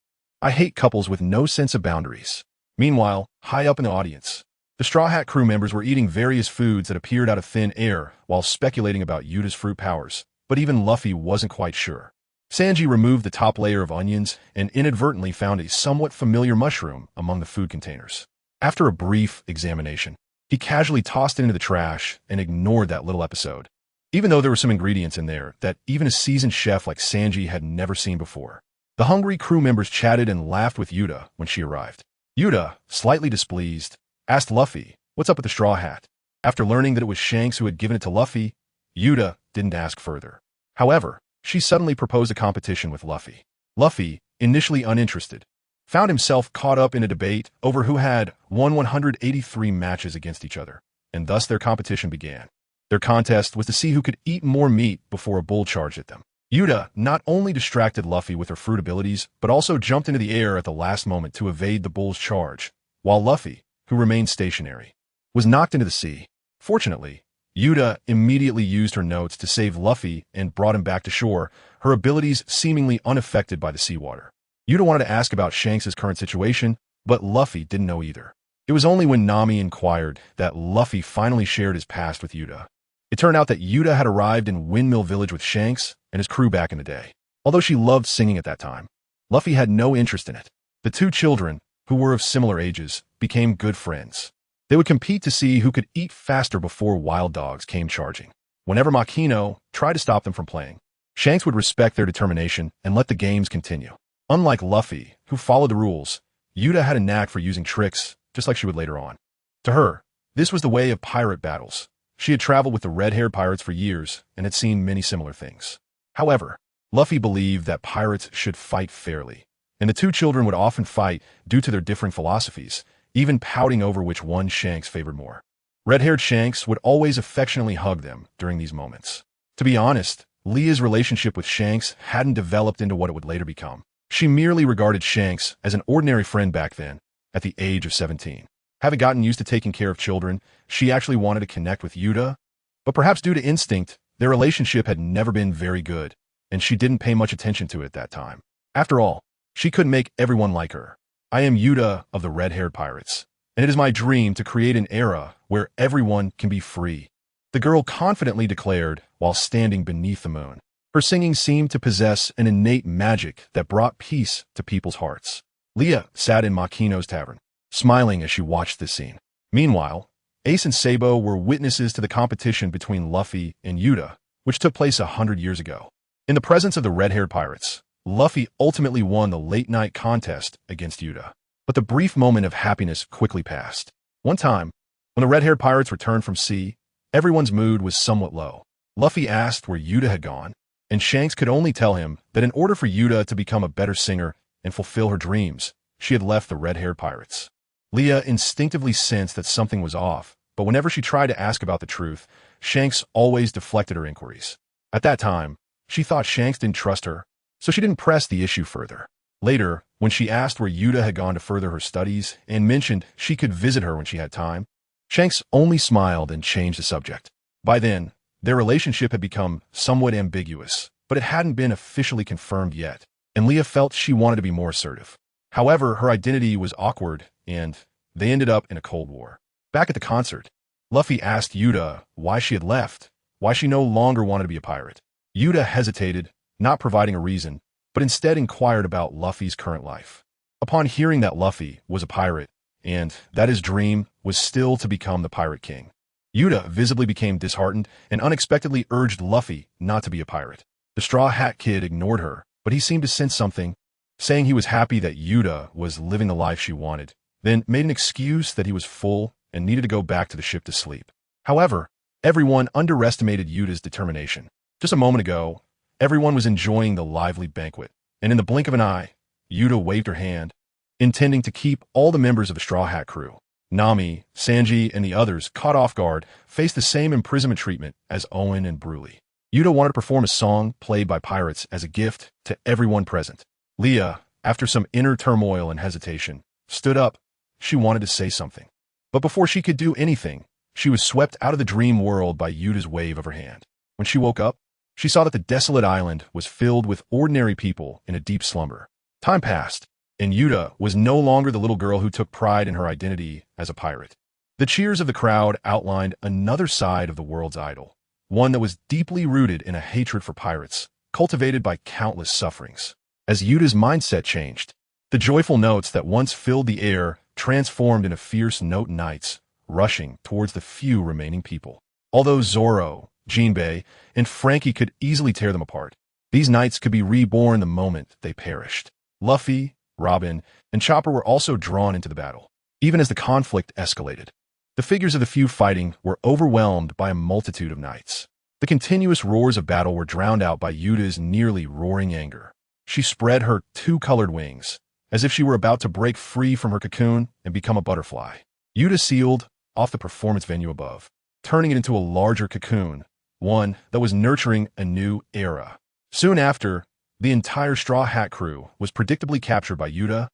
Speaker 1: I hate couples with no sense of boundaries. Meanwhile, high up in the audience, the Straw Hat crew members were eating various foods that appeared out of thin air while speculating about Yuta's fruit powers, but even Luffy wasn't quite sure. Sanji removed the top layer of onions and inadvertently found a somewhat familiar mushroom among the food containers. After a brief examination, he casually tossed it into the trash and ignored that little episode, even though there were some ingredients in there that even a seasoned chef like Sanji had never seen before. The hungry crew members chatted and laughed with Yuta when she arrived. Yuta, slightly displeased, asked Luffy, "What's up with the Straw Hat?" After learning that it was Shanks who had given it to Luffy, Yuta didn't ask further. However, she suddenly proposed a competition with Luffy. Luffy, initially uninterested, found himself caught up in a debate over who had won 183 matches against each other, and thus their competition began. Their contest was to see who could eat more meat before a bull charged at them. Yuta not only distracted Luffy with her fruit abilities, but also jumped into the air at the last moment to evade the bull's charge, while Luffy, who remained stationary, was knocked into the sea. Fortunately, Yuta immediately used her notes to save Luffy and brought him back to shore, her abilities seemingly unaffected by the seawater. Yuta wanted to ask about Shanks' current situation, but Luffy didn't know either. It was only when Nami inquired that Luffy finally shared his past with Yuta. It turned out that Yuta had arrived in Windmill Village with Shanks and his crew back in the day. Although she loved singing at that time, Luffy had no interest in it. The two children, who were of similar ages, became good friends. They would compete to see who could eat faster before wild dogs came charging. Whenever Makino tried to stop them from playing, Shanks would respect their determination and let the games continue. Unlike Luffy, who followed the rules, Yuta had a knack for using tricks, just like she would later on. To her, this was the way of pirate battles. She had traveled with the red-haired pirates for years and had seen many similar things. However, Luffy believed that pirates should fight fairly, and the two children would often fight due to their differing philosophies, even pouting over which one Shanks favored more. Red-haired Shanks would always affectionately hug them during these moments. To be honest, Leah's relationship with Shanks hadn't developed into what it would later become. She merely regarded Shanks as an ordinary friend back then, at the age of 17. Having gotten used to taking care of children, she actually wanted to connect with Yuta, but perhaps due to instinct, their relationship had never been very good, and she didn't pay much attention to it at that time. After all, she couldn't make everyone like her. I am Yuta of the red-haired pirates, and it is my dream to create an era where everyone can be free, the girl confidently declared while standing beneath the moon. Her singing seemed to possess an innate magic that brought peace to people's hearts. Leah sat in Makino's tavern, smiling as she watched this scene. Meanwhile, Ace and Sabo were witnesses to the competition between Luffy and Yuta, which took place 100 years ago. In the presence of the red-haired pirates, Luffy ultimately won the late-night contest against Yuta. But the brief moment of happiness quickly passed. One time, when the red-haired pirates returned from sea, everyone's mood was somewhat low. Luffy asked where Yuta had gone, and Shanks could only tell him that in order for Yuta to become a better singer and fulfill her dreams, she had left the red-haired pirates. Leah instinctively sensed that something was off, but whenever she tried to ask about the truth, Shanks always deflected her inquiries. At that time, she thought Shanks didn't trust her, so she didn't press the issue further. Later, when she asked where Yuta had gone to further her studies and mentioned she could visit her when she had time, Shanks only smiled and changed the subject. By then, their relationship had become somewhat ambiguous, but it hadn't been officially confirmed yet, and Leah felt she wanted to be more assertive. However, her identity was awkward, and they ended up in a Cold War. Back at the concert, Luffy asked Yuta why she had left, why she no longer wanted to be a pirate. Yuta hesitated, not providing a reason, but instead inquired about Luffy's current life. Upon hearing that Luffy was a pirate, and that his dream was still to become the Pirate King, Yuta visibly became disheartened and unexpectedly urged Luffy not to be a pirate. The Straw Hat Kid ignored her, but he seemed to sense something, saying he was happy that Yuta was living the life she wanted, then made an excuse that he was full and needed to go back to the ship to sleep. However, everyone underestimated Yuta's determination. Just a moment ago, everyone was enjoying the lively banquet, and in the blink of an eye, Yuta waved her hand, intending to keep all the members of the Straw Hat crew. Nami, Sanji, and the others, caught off guard, faced the same imprisonment treatment as Owen and Bruley. Yuta wanted to perform a song played by pirates as a gift to everyone present. Leah, after some inner turmoil and hesitation, stood up. She wanted to say something. But before she could do anything, she was swept out of the dream world by Yuta's wave of her hand. When she woke up, she saw that the desolate island was filled with ordinary people in a deep slumber. Time passed, and Yuta was no longer the little girl who took pride in her identity as a pirate. The cheers of the crowd outlined another side of the world's idol, one that was deeply rooted in a hatred for pirates, cultivated by countless sufferings. As Yuta's mindset changed, the joyful notes that once filled the air transformed into fierce note knights, rushing towards the few remaining people. Although Zoro, Jinbei, and Frankie could easily tear them apart, these knights could be reborn the moment they perished. Luffy, Robin, and Chopper were also drawn into the battle. Even as the conflict escalated, the figures of the few fighting were overwhelmed by a multitude of knights. The continuous roars of battle were drowned out by Yuta's nearly roaring anger. She spread her two-colored wings, as if she were about to break free from her cocoon and become a butterfly. Yuta sealed off the performance venue above, turning it into a larger cocoon, one that was nurturing a new era. Soon after, the entire Straw Hat crew was predictably captured by Yuta,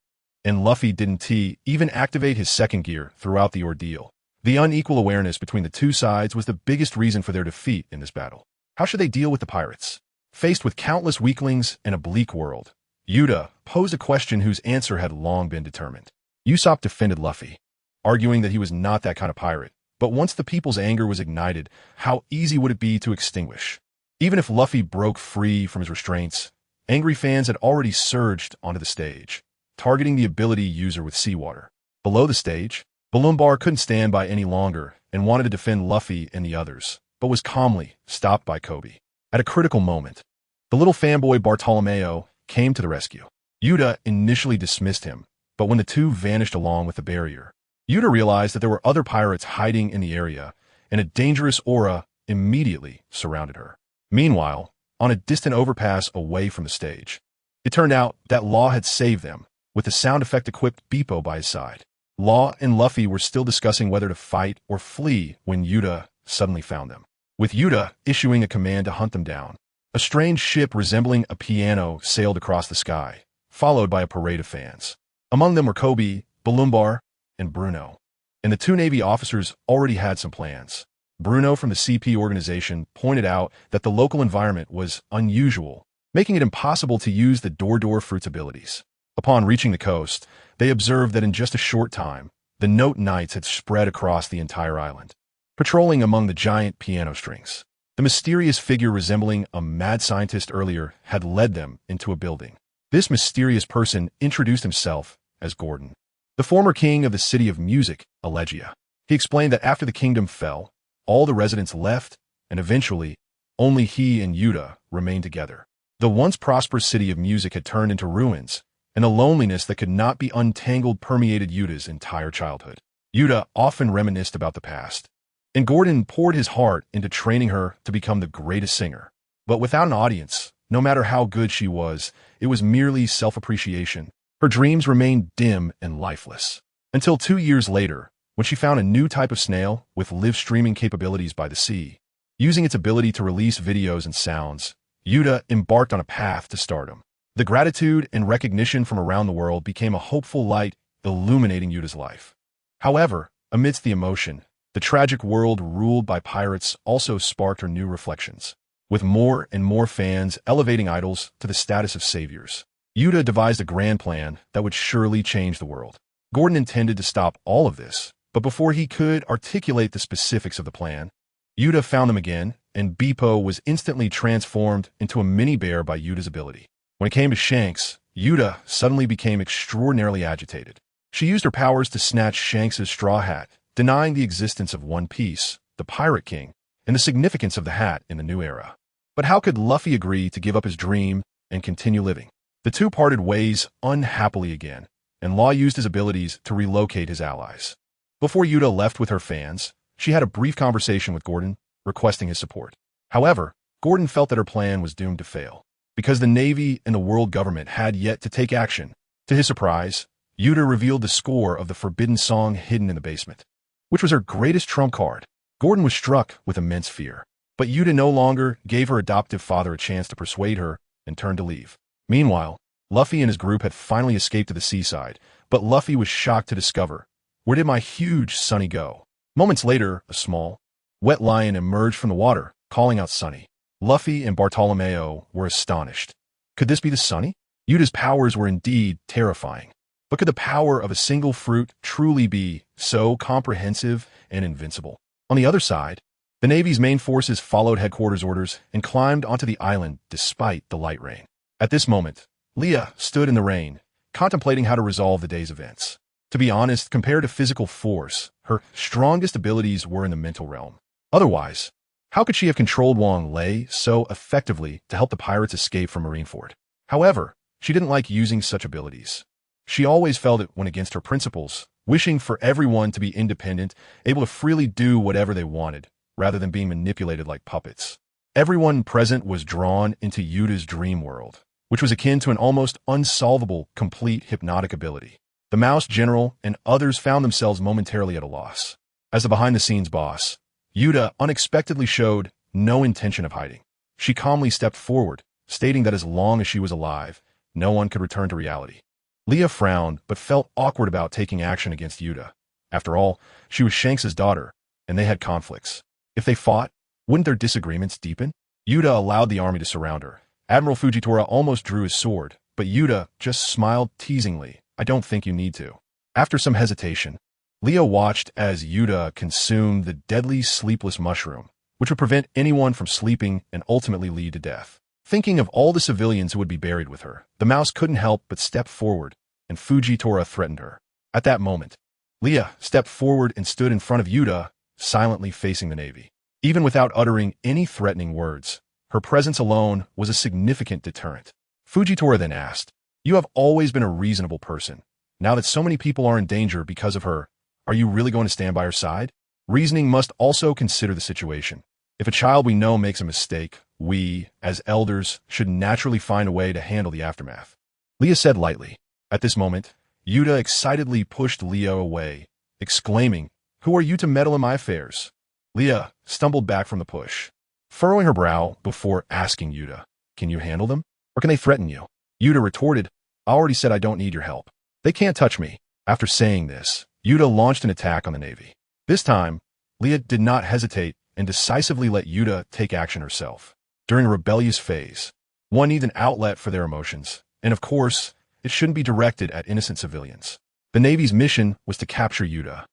Speaker 1: and Luffy didn't even activate his second gear throughout the ordeal. The unequal awareness between the two sides was the biggest reason for their defeat in this battle. How should they deal with the pirates? Faced with countless weaklings and a bleak world, Yuta posed a question whose answer had long been determined. Usopp defended Luffy, arguing that he was not that kind of pirate, but once the people's anger was ignited, how easy would it be to extinguish? Even if Luffy broke free from his restraints, angry fans had already surged onto the stage, targeting the ability user with seawater. Below the stage, Balloon Bar couldn't stand by any longer and wanted to defend Luffy and the others, but was calmly stopped by Kobe. At a critical moment, the little fanboy Bartolomeo came to the rescue. Yuta initially dismissed him, but when the two vanished along with the barrier, Yuta realized that there were other pirates hiding in the area, and a dangerous aura immediately surrounded her. Meanwhile, on a distant overpass away from the stage, it turned out that Law had saved them, with the sound effect-equipped Beepo by his side. Law and Luffy were still discussing whether to fight or flee when Yuta suddenly found them, with Yuta issuing a command to hunt them down. A strange ship resembling a piano sailed across the sky, followed by a parade of fans. Among them were Kobe, Balloon Bar, and Bruno. And the two Navy officers already had some plans. Bruno from the CP organization pointed out that the local environment was unusual, making it impossible to use the Door Fruit's abilities. Upon reaching the coast, they observed that in just a short time, the Note Knights had spread across the entire island, patrolling among the giant piano strings. The mysterious figure resembling a mad scientist earlier had led them into a building. This mysterious person introduced himself as Gordon, the former king of the city of music, Elegia. He explained that after the kingdom fell, all the residents left, and eventually, only he and Yuta remained together. The once prosperous city of music had turned into ruins, and a loneliness that could not be untangled permeated Yuta's entire childhood. Yuta often reminisced about the past, and Gordon poured his heart into training her to become the greatest singer. But without an audience, no matter how good she was, it was merely self-appreciation. Her dreams remained dim and lifeless. Until 2 years later, when she found a new type of snail with live streaming capabilities by the sea. Using its ability to release videos and sounds, Yuta embarked on a path to stardom. The gratitude and recognition from around the world became a hopeful light illuminating Yuta's life. However, amidst the emotion, the tragic world ruled by pirates also sparked her new reflections. With more and more fans elevating idols to the status of saviors, Yuta devised a grand plan that would surely change the world. Gordon intended to stop all of this, but before he could articulate the specifics of the plan, Yuta found them again, and Beepo was instantly transformed into a mini bear by Yuta's ability. When it came to Shanks, Yuta suddenly became extraordinarily agitated. She used her powers to snatch Shanks' straw hat, denying the existence of One Piece, the Pirate King, and the significance of the hat in the new era. But how could Luffy agree to give up his dream and continue living? The two parted ways unhappily again, and Law used his abilities to relocate his allies. Before Yuta left with her fans, she had a brief conversation with Gordon, requesting his support. However, Gordon felt that her plan was doomed to fail, because the Navy and the world government had yet to take action. To his surprise, Yuta revealed the score of the forbidden song hidden in the basement, which was her greatest trump card. Gordon was struck with immense fear, but Yuta no longer gave her adoptive father a chance to persuade her and turned to leave. Meanwhile, Luffy and his group had finally escaped to the seaside, but Luffy was shocked to discover, where did my huge Sunny go? Moments later, a small, wet lion emerged from the water, calling out Sunny. Luffy and Bartolomeo were astonished. Could this be the Sunny? Yuta's powers were indeed terrifying. But could the power of a single fruit truly be so comprehensive and invincible? On the other side, the Navy's main forces followed headquarters orders and climbed onto the island despite the light rain. At this moment, Leah stood in the rain, contemplating how to resolve the day's events. To be honest, compared to physical force, her strongest abilities were in the mental realm. Otherwise, how could she have controlled Huang so effectively to help the pirates escape from Marineford? However, she didn't like using such abilities. She always felt it went against her principles, wishing for everyone to be independent, able to freely do whatever they wanted, rather than being manipulated like puppets. Everyone present was drawn into Yuta's dream world, which was akin to an almost unsolvable, complete hypnotic ability. The Mouse General and others found themselves momentarily at a loss. As the behind-the-scenes boss, Yuta unexpectedly showed no intention of hiding. She calmly stepped forward, stating that as long as she was alive, no one could return to reality. Leah frowned, but felt awkward about taking action against Yuta. After all, she was Shanks' daughter, and they had conflicts. If they fought, wouldn't their disagreements deepen? Yuta allowed the army to surround her. Admiral Fujitora almost drew his sword, but Yuta just smiled teasingly. I don't think you need to. After some hesitation, Leah watched as Yuta consumed the deadly sleepless mushroom, which would prevent anyone from sleeping and ultimately lead to death. Thinking of all the civilians who would be buried with her, the mouse couldn't help but step forward, and Fujitora threatened her. At that moment, Leah stepped forward and stood in front of Yuta, silently facing the Navy. Even without uttering any threatening words, her presence alone was a significant deterrent. Fujitora then asked, "You have always been a reasonable person. Now that so many people are in danger because of her, are you really going to stand by her side? Reasoning must also consider the situation. If a child we know makes a mistake, we, as elders, should naturally find a way to handle the aftermath." Leah said lightly. At this moment, Yuta excitedly pushed Leah away, exclaiming, "Who are you to meddle in my affairs?" Leah stumbled back from the push, furrowing her brow before asking Yuta, "Can you handle them? Or can they threaten you?" Yuta retorted, "I already said I don't need your help. They can't touch me." After saying this, Yuta launched an attack on the Navy. This time, Leah did not hesitate and decisively let Yuta take action herself. During a rebellious phase, one needs an outlet for their emotions, and of course, it shouldn't be directed at innocent civilians. The Navy's mission was to capture Yuta,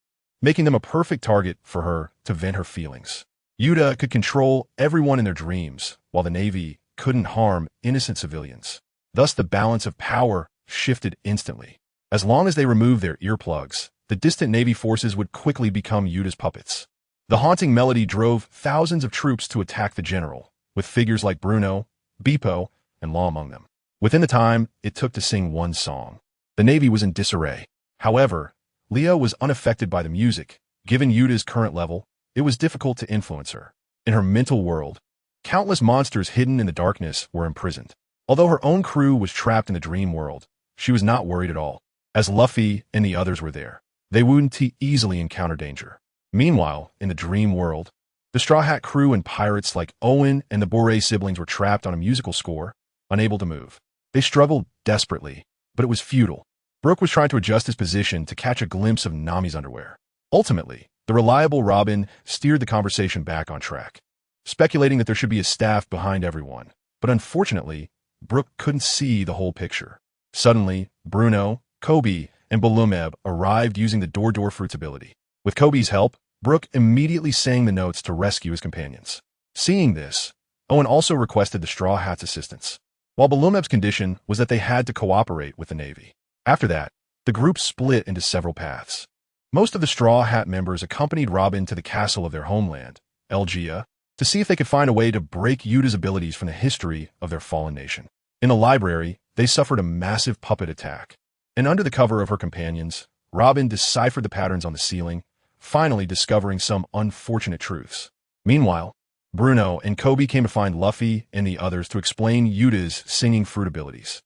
Speaker 1: making them a perfect target for her to vent her feelings. Yuta could control everyone in their dreams, while the Navy couldn't harm innocent civilians. Thus, the balance of power shifted instantly. As long as they removed their earplugs, the distant Navy forces would quickly become Yuta's puppets. The haunting melody drove thousands of troops to attack the general, with figures like Bruno, Beppo, and Law among them. Within the time it took to sing one song, the Navy was in disarray. However, Leah was unaffected by the music. Given Yuta's current level, it was difficult to influence her. In her mental world, countless monsters hidden in the darkness were imprisoned. Although her own crew was trapped in the dream world, she was not worried at all. As Luffy and the others were there, they wouldn't easily encounter danger. Meanwhile, in the dream world, the Straw Hat crew and pirates like Owen and the Bore siblings were trapped on a musical score, unable to move. They struggled desperately, but it was futile. Brook was trying to adjust his position to catch a glimpse of Nami's underwear. Ultimately, the reliable Robin steered the conversation back on track, speculating that there should be a staff behind everyone. But unfortunately, Brook couldn't see the whole picture. Suddenly, Bruno, Kobe, and Balumeb arrived using the Door Fruit's ability. With Kobe's help, Brook immediately sang the notes to rescue his companions. Seeing this, Owen also requested the Straw Hat's assistance, while Balumeb's condition was that they had to cooperate with the Navy. After that, the group split into several paths. Most of the Straw Hat members accompanied Robin to the castle of their homeland, Elgia, to see if they could find a way to break Yuta's abilities from the history of their fallen nation. In the library, they suffered a massive puppet attack, and under the cover of her companions, Robin deciphered the patterns on the ceiling, finally discovering some unfortunate truths. Meanwhile, Bruno and Kobe came to find Luffy and the others to explain Yuta's singing fruit abilities.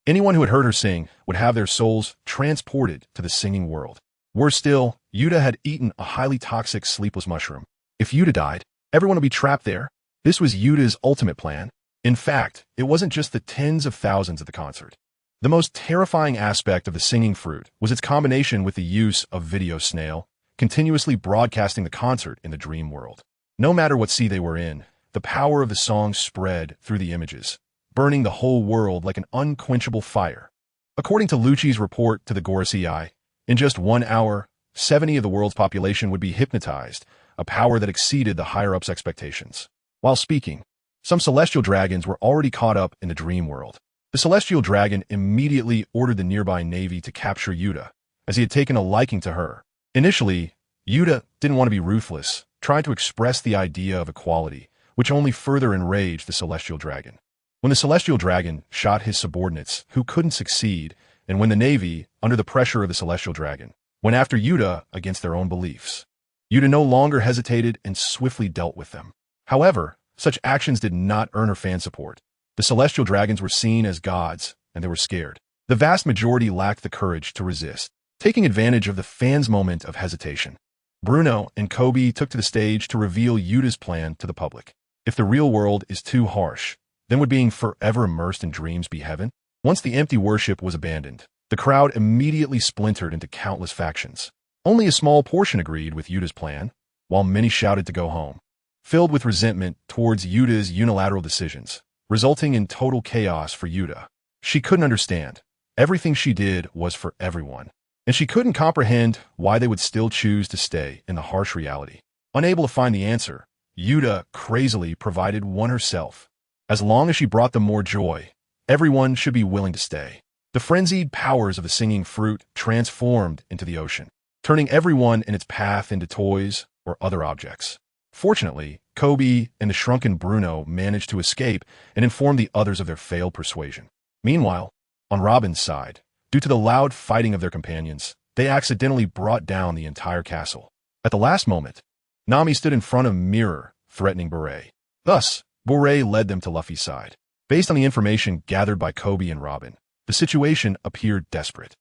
Speaker 1: Anyone who had heard her sing would have their souls transported to the singing world. Worse still, Yuta had eaten a highly toxic sleepless mushroom. If Yuta died, everyone would be trapped there. This was Yuta's ultimate plan. In fact, it wasn't just the tens of thousands at the concert. The most terrifying aspect of the singing fruit was its combination with the use of video snail, continuously broadcasting the concert in the dream world. No matter what sea they were in, the power of the song spread through the images, burning the whole world like an unquenchable fire. According to Lucci's report to the Gorosei, in just 1 hour, 70 of the world's population would be hypnotized, a power that exceeded the higher-ups' expectations. While speaking, some celestial dragons were already caught up in the dream world. The celestial dragon immediately ordered the nearby navy to capture Yuta, as he had taken a liking to her. Initially, Yuta didn't want to be ruthless, trying to express the idea of equality, which only further enraged the celestial dragon. When the celestial dragon shot his subordinates, who couldn't succeed, and when the navy, under the pressure of the celestial dragon, went after Yuta against their own beliefs, Yuta no longer hesitated and swiftly dealt with them. However, such actions did not earn her fan support. The celestial dragons were seen as gods, and they were scared. The vast majority lacked the courage to resist. Taking advantage of the fans' moment of hesitation, Bruno and Kobe took to the stage to reveal Yuta's plan to the public. If the real world is too harsh, then would being forever immersed in dreams be heaven? Once the empty worship was abandoned, the crowd immediately splintered into countless factions. Only a small portion agreed with Yuta's plan, while many shouted to go home, filled with resentment towards Yuta's unilateral decisions, resulting in total chaos for Yuta. She couldn't understand. Everything she did was for everyone, and she couldn't comprehend why they would still choose to stay in the harsh reality. Unable to find the answer, Yuta crazily provided one herself. As long as she brought them more joy, everyone should be willing to stay. The frenzied powers of the singing fruit transformed into the ocean, turning everyone in its path into toys or other objects. Fortunately, Kobe and the shrunken Bruno managed to escape and inform the others of their failed persuasion. Meanwhile, on Robin's side, due to the loud fighting of their companions, they accidentally brought down the entire castle. At the last moment, Nami stood in front of Mirror, threatening Beret. Thus, Beret led them to Luffy's side. Based on the information gathered by Kobe and Robin, the situation appeared desperate.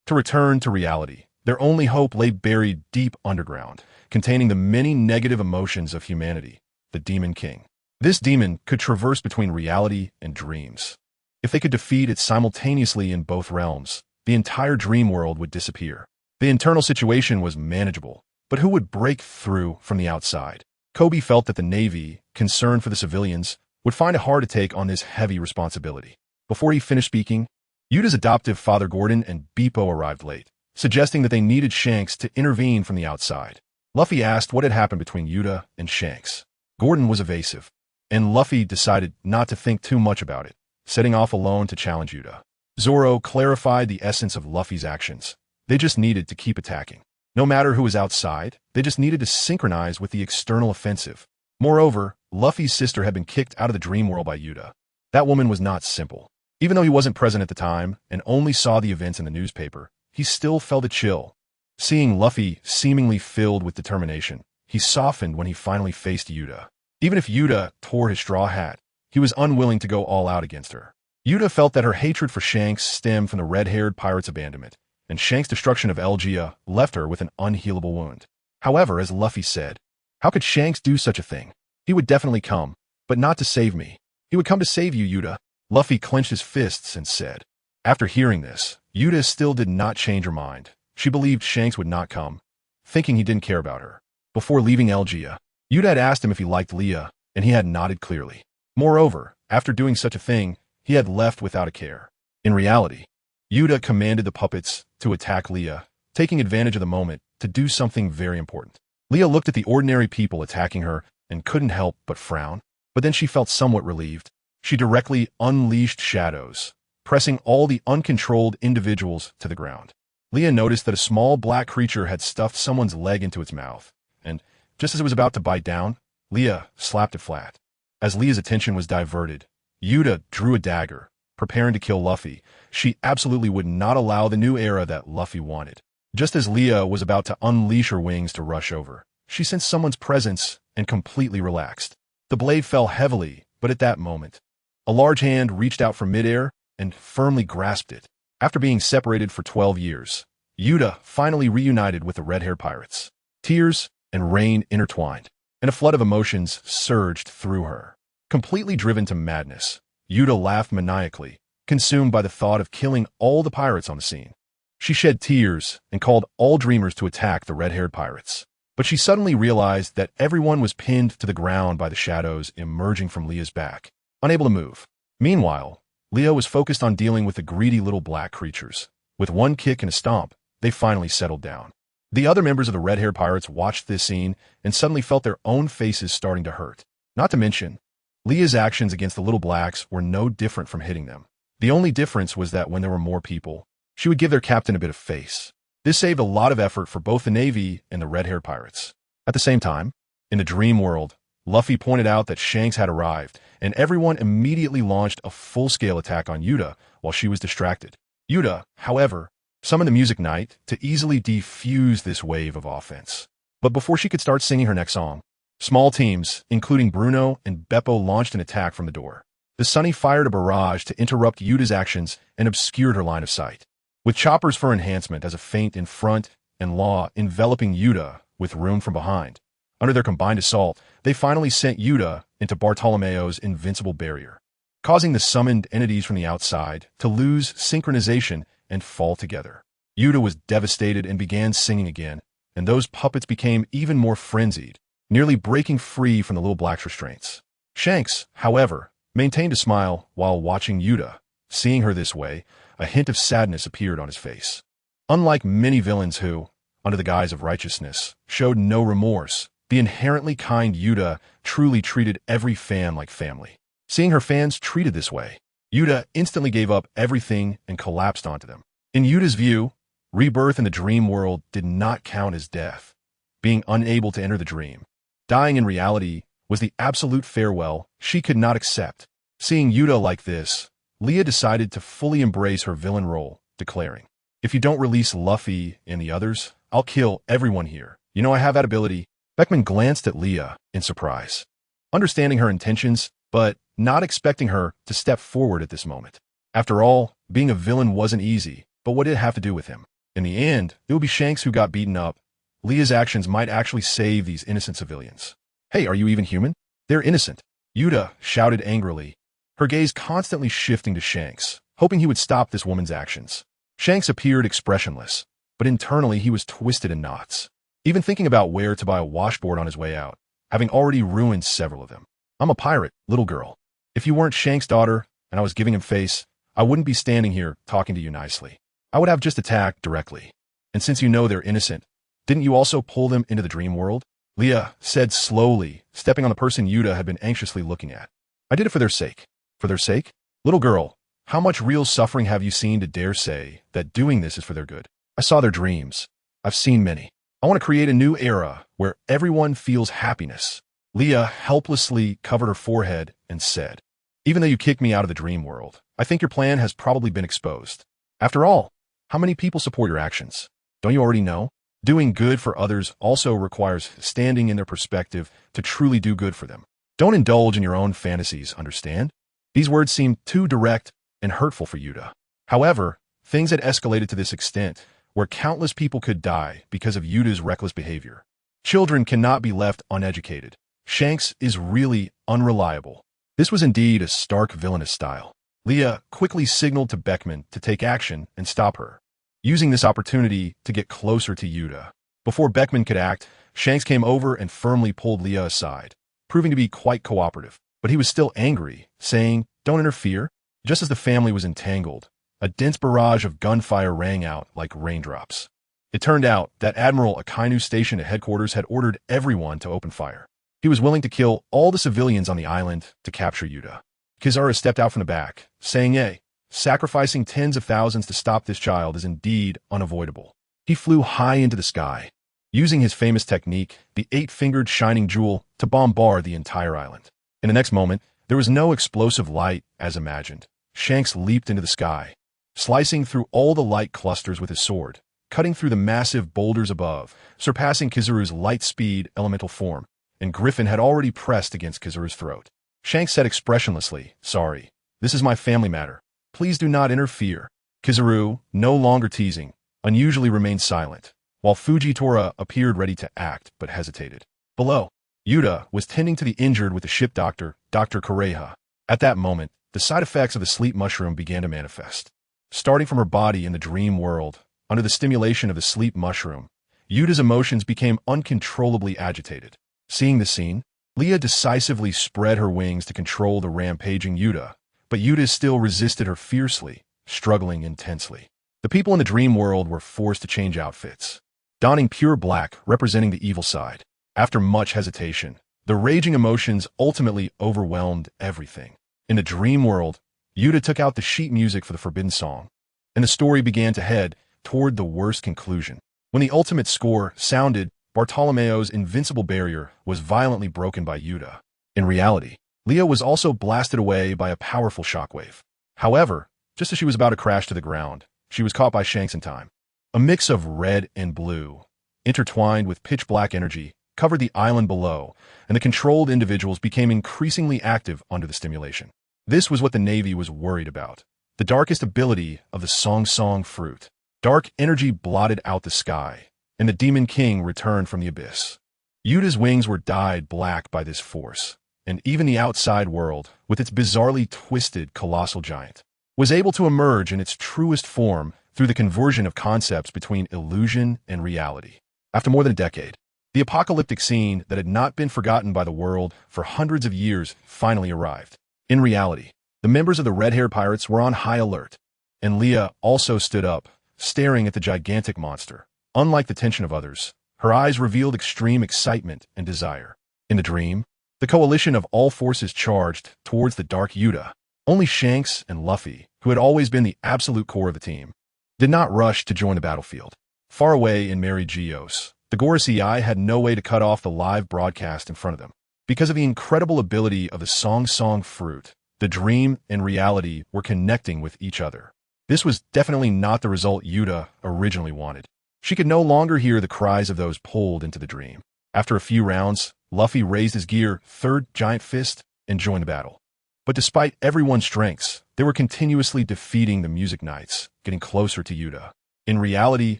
Speaker 1: To return to reality, their only hope lay buried deep underground, containing the many negative emotions of humanity, the Demon King. This demon could traverse between reality and dreams. If they could defeat it simultaneously in both realms, the entire dream world would disappear. The internal situation was manageable, but who would break through from the outside? Kobe felt that the Navy, concerned for the civilians, would find it hard to take on this heavy responsibility. Before he finished speaking, Yuta's adoptive father Gordon and Beepo arrived late, suggesting that they needed Shanks to intervene from the outside. Luffy asked what had happened between Yuta and Shanks. Gordon was evasive, and Luffy decided not to think too much about it, setting off alone to challenge Yuta. Zoro clarified the essence of Luffy's actions. They just needed to keep attacking. No matter who was outside, they just needed to synchronize with the external offensive. Moreover, Luffy's sister had been kicked out of the dream world by Yuta. That woman was not simple. Even though he wasn't present at the time and only saw the events in the newspaper, he still felt a chill. Seeing Luffy seemingly filled with determination, he softened when he finally faced Yuta. Even if Yuta tore his straw hat, he was unwilling to go all out against her. Yuta felt that her hatred for Shanks stemmed from the red-haired pirate's abandonment, and Shanks' destruction of Helpsthe left her with an unhealable wound. However, as Luffy said, how could Shanks do such a thing? He would definitely come, but not to save me. He would come to save you, Yuta. Luffy clenched his fists and said. After hearing this, Yuta still did not change her mind. She believed Shanks would not come, thinking he didn't care about her. Before leaving Helpsthe, Yuta had asked him if he liked Leah, and he had nodded clearly. Moreover, after doing such a thing, he had left without a care. In reality, Yuta commanded the puppets to attack Leah, taking advantage of the moment to do something very important. Leah looked at the ordinary people attacking her and couldn't help but frown, but then she felt somewhat relieved. She directly unleashed shadows, pressing all the uncontrolled individuals to the ground. Leah noticed that a small black creature had stuffed someone's leg into its mouth, and just as it was about to bite down, Leah slapped it flat. As Leah's attention was diverted, Yuta drew a dagger, preparing to kill Luffy. She absolutely would not allow the new era that Luffy wanted. Just as Leah was about to unleash her wings to rush over, she sensed someone's presence and completely relaxed. The blade fell heavily, but at that moment, a large hand reached out from midair and firmly grasped it. After being separated for 12 years, Yuta finally reunited with the red-haired pirates. Tears and rain intertwined, and a flood of emotions surged through her. Completely driven to madness, Yuta laughed maniacally, consumed by the thought of killing all the pirates on the scene. She shed tears and called all dreamers to attack the red-haired pirates. But she suddenly realized that everyone was pinned to the ground by the shadows emerging from Leah's back. Unable to move, Meanwhile, Leo was focused on dealing with the greedy little black creatures. With one kick and a stomp, they finally settled down. The other members of the red-haired pirates watched this scene and suddenly felt their own faces starting to hurt. Not to mention, Leah's actions against the little blacks were no different from hitting them. The only difference was that when there were more people, she would give their captain a bit of face. This saved a lot of effort for both the Navy and the red-haired pirates. At the same time, in the dream world, Luffy pointed out that Shanks had arrived, and everyone immediately launched a full-scale attack on Yuta while she was distracted. Yuta, however, summoned the Music Knight to easily defuse this wave of offense. But before she could start singing her next song, small teams, including Bruno and Beppo, launched an attack from the door. The Sunny fired a barrage to interrupt Yuta's actions and obscured her line of sight. With choppers for enhancement as a feint in front and Law enveloping Yuta with room from behind, under their combined assault, they finally sent Yuta into Bartolomeo's invincible barrier, causing the summoned entities from the outside to lose synchronization and fall together. Yuta was devastated and began singing again, and those puppets became even more frenzied, nearly breaking free from the little black's restraints. Shanks, however, maintained a smile while watching Yuta. Seeing her this way, a hint of sadness appeared on his face. Unlike many villains who, under the guise of righteousness, showed no remorse, the inherently kind Yuta truly treated every fan like family. Seeing her fans treated this way, Yuta instantly gave up everything and collapsed onto them. In Yuta's view, rebirth in the dream world did not count as death. Being unable to enter the dream, dying in reality, was the absolute farewell she could not accept. Seeing Yuta like this, Leah decided to fully embrace her villain role, declaring, "If you don't release Luffy and the others, I'll kill everyone here. You know I have that ability." Beckman glanced at Leah in surprise, understanding her intentions, but not expecting her to step forward at this moment. After all, being a villain wasn't easy, but what did it have to do with him? In the end, it would be Shanks who got beaten up. Leah's actions might actually save these innocent civilians. "Hey, are you even human? They're innocent," Yuta shouted angrily, her gaze constantly shifting to Shanks, hoping he would stop this woman's actions. Shanks appeared expressionless, but internally he was twisted in knots, even thinking about where to buy a washboard on his way out, having already ruined several of them. "I'm a pirate, little girl. If you weren't Shanks' daughter and I was giving him face, I wouldn't be standing here talking to you nicely. I would have just attacked directly. And since you know they're innocent, didn't you also pull them into the dream world?" Leah said slowly, stepping on the person Yuta had been anxiously looking at. "I did it for their sake." "For their sake? Little girl, how much real suffering have you seen to dare say that doing this is for their good?" "I saw their dreams. I've seen many. I want to create a new era where everyone feels happiness." Leah helplessly covered her forehead and said, "Even though you kicked me out of the dream world, I think your plan has probably been exposed. After all, how many people support your actions? Don't you already know? Doing good for others also requires standing in their perspective to truly do good for them. Don't indulge in your own fantasies, understand?" These words seemed too direct and hurtful for Yuta. However, things had escalated to this extent, where countless people could die because of Yuta's reckless behavior. Children cannot be left uneducated. Shanks is really unreliable. This was indeed a stark villainous style. Leah quickly signaled to Beckman to take action and stop her, using this opportunity to get closer to Yuta. Before Beckman could act, Shanks came over and firmly pulled Leah aside, proving to be quite cooperative. But he was still angry, saying, "Don't interfere." Just as the family was entangled, a dense barrage of gunfire rang out like raindrops. It turned out that Admiral Akainu stationed at headquarters had ordered everyone to open fire. He was willing to kill all the civilians on the island to capture Yuta. Kizaru stepped out from the back, saying, sacrificing tens of thousands to stop this child is indeed unavoidable." He flew high into the sky, using his famous technique, the 8-fingered shining jewel, to bombard the entire island. In the next moment, there was no explosive light as imagined. Shanks leaped into the sky, slicing through all the light clusters with his sword, cutting through the massive boulders above, surpassing Kizaru's light-speed elemental form, and Griffin had already pressed against Kizaru's throat. Shanks said expressionlessly, "Sorry, this is my family matter. Please do not interfere." Kizaru, no longer teasing, unusually remained silent, while Fujitora appeared ready to act but hesitated. Below, Yuta was tending to the injured with the ship doctor, Dr. Kureha. At that moment, the side effects of the sleep mushroom began to manifest. Starting from her body in the dream world, under the stimulation of the sleep mushroom, Yuta's emotions became uncontrollably agitated. Seeing the scene, Leah decisively spread her wings to control the rampaging Yuta, but Yuta still resisted her fiercely, struggling intensely. The people in the dream world were forced to change outfits, donning pure black, representing the evil side. After much hesitation, the raging emotions ultimately overwhelmed everything. In the dream world, Yuta took out the sheet music for the forbidden song, and the story began to head toward the worst conclusion. When the ultimate score sounded, Bartolomeo's invincible barrier was violently broken by Yuta. In reality, Leo was also blasted away by a powerful shockwave. However, just as she was about to crash to the ground, she was caught by Shanks in time. A mix of red and blue, intertwined with pitch-black energy, covered the island below, and the controlled individuals became increasingly active under the stimulation. This was what the Navy was worried about. The darkest ability of the Song fruit. Dark energy blotted out the sky, and the Demon King returned from the abyss. Yuta's wings were dyed black by this force, and even the outside world, with its bizarrely twisted colossal giant, was able to emerge in its truest form through the conversion of concepts between illusion and reality. After more than a decade, the apocalyptic scene that had not been forgotten by the world for hundreds of years finally arrived. In reality, the members of the red-haired pirates were on high alert, and Leah also stood up, staring at the gigantic monster. Unlike the tension of others, her eyes revealed extreme excitement and desire. In the dream, the coalition of all forces charged towards the dark Yuta. Only Shanks and Luffy, who had always been the absolute core of the team, did not rush to join the battlefield. Far away in Mary Geos, the Gorosei had no way to cut off the live broadcast in front of them. Because of the incredible ability of the Song fruit, the dream and reality were connecting with each other. This was definitely not the result Yuta originally wanted. She could no longer hear the cries of those pulled into the dream. After a few rounds, Luffy raised his gear third giant fist and joined the battle. But despite everyone's strengths, they were continuously defeating the Music Knights, getting closer to Yuta. In reality,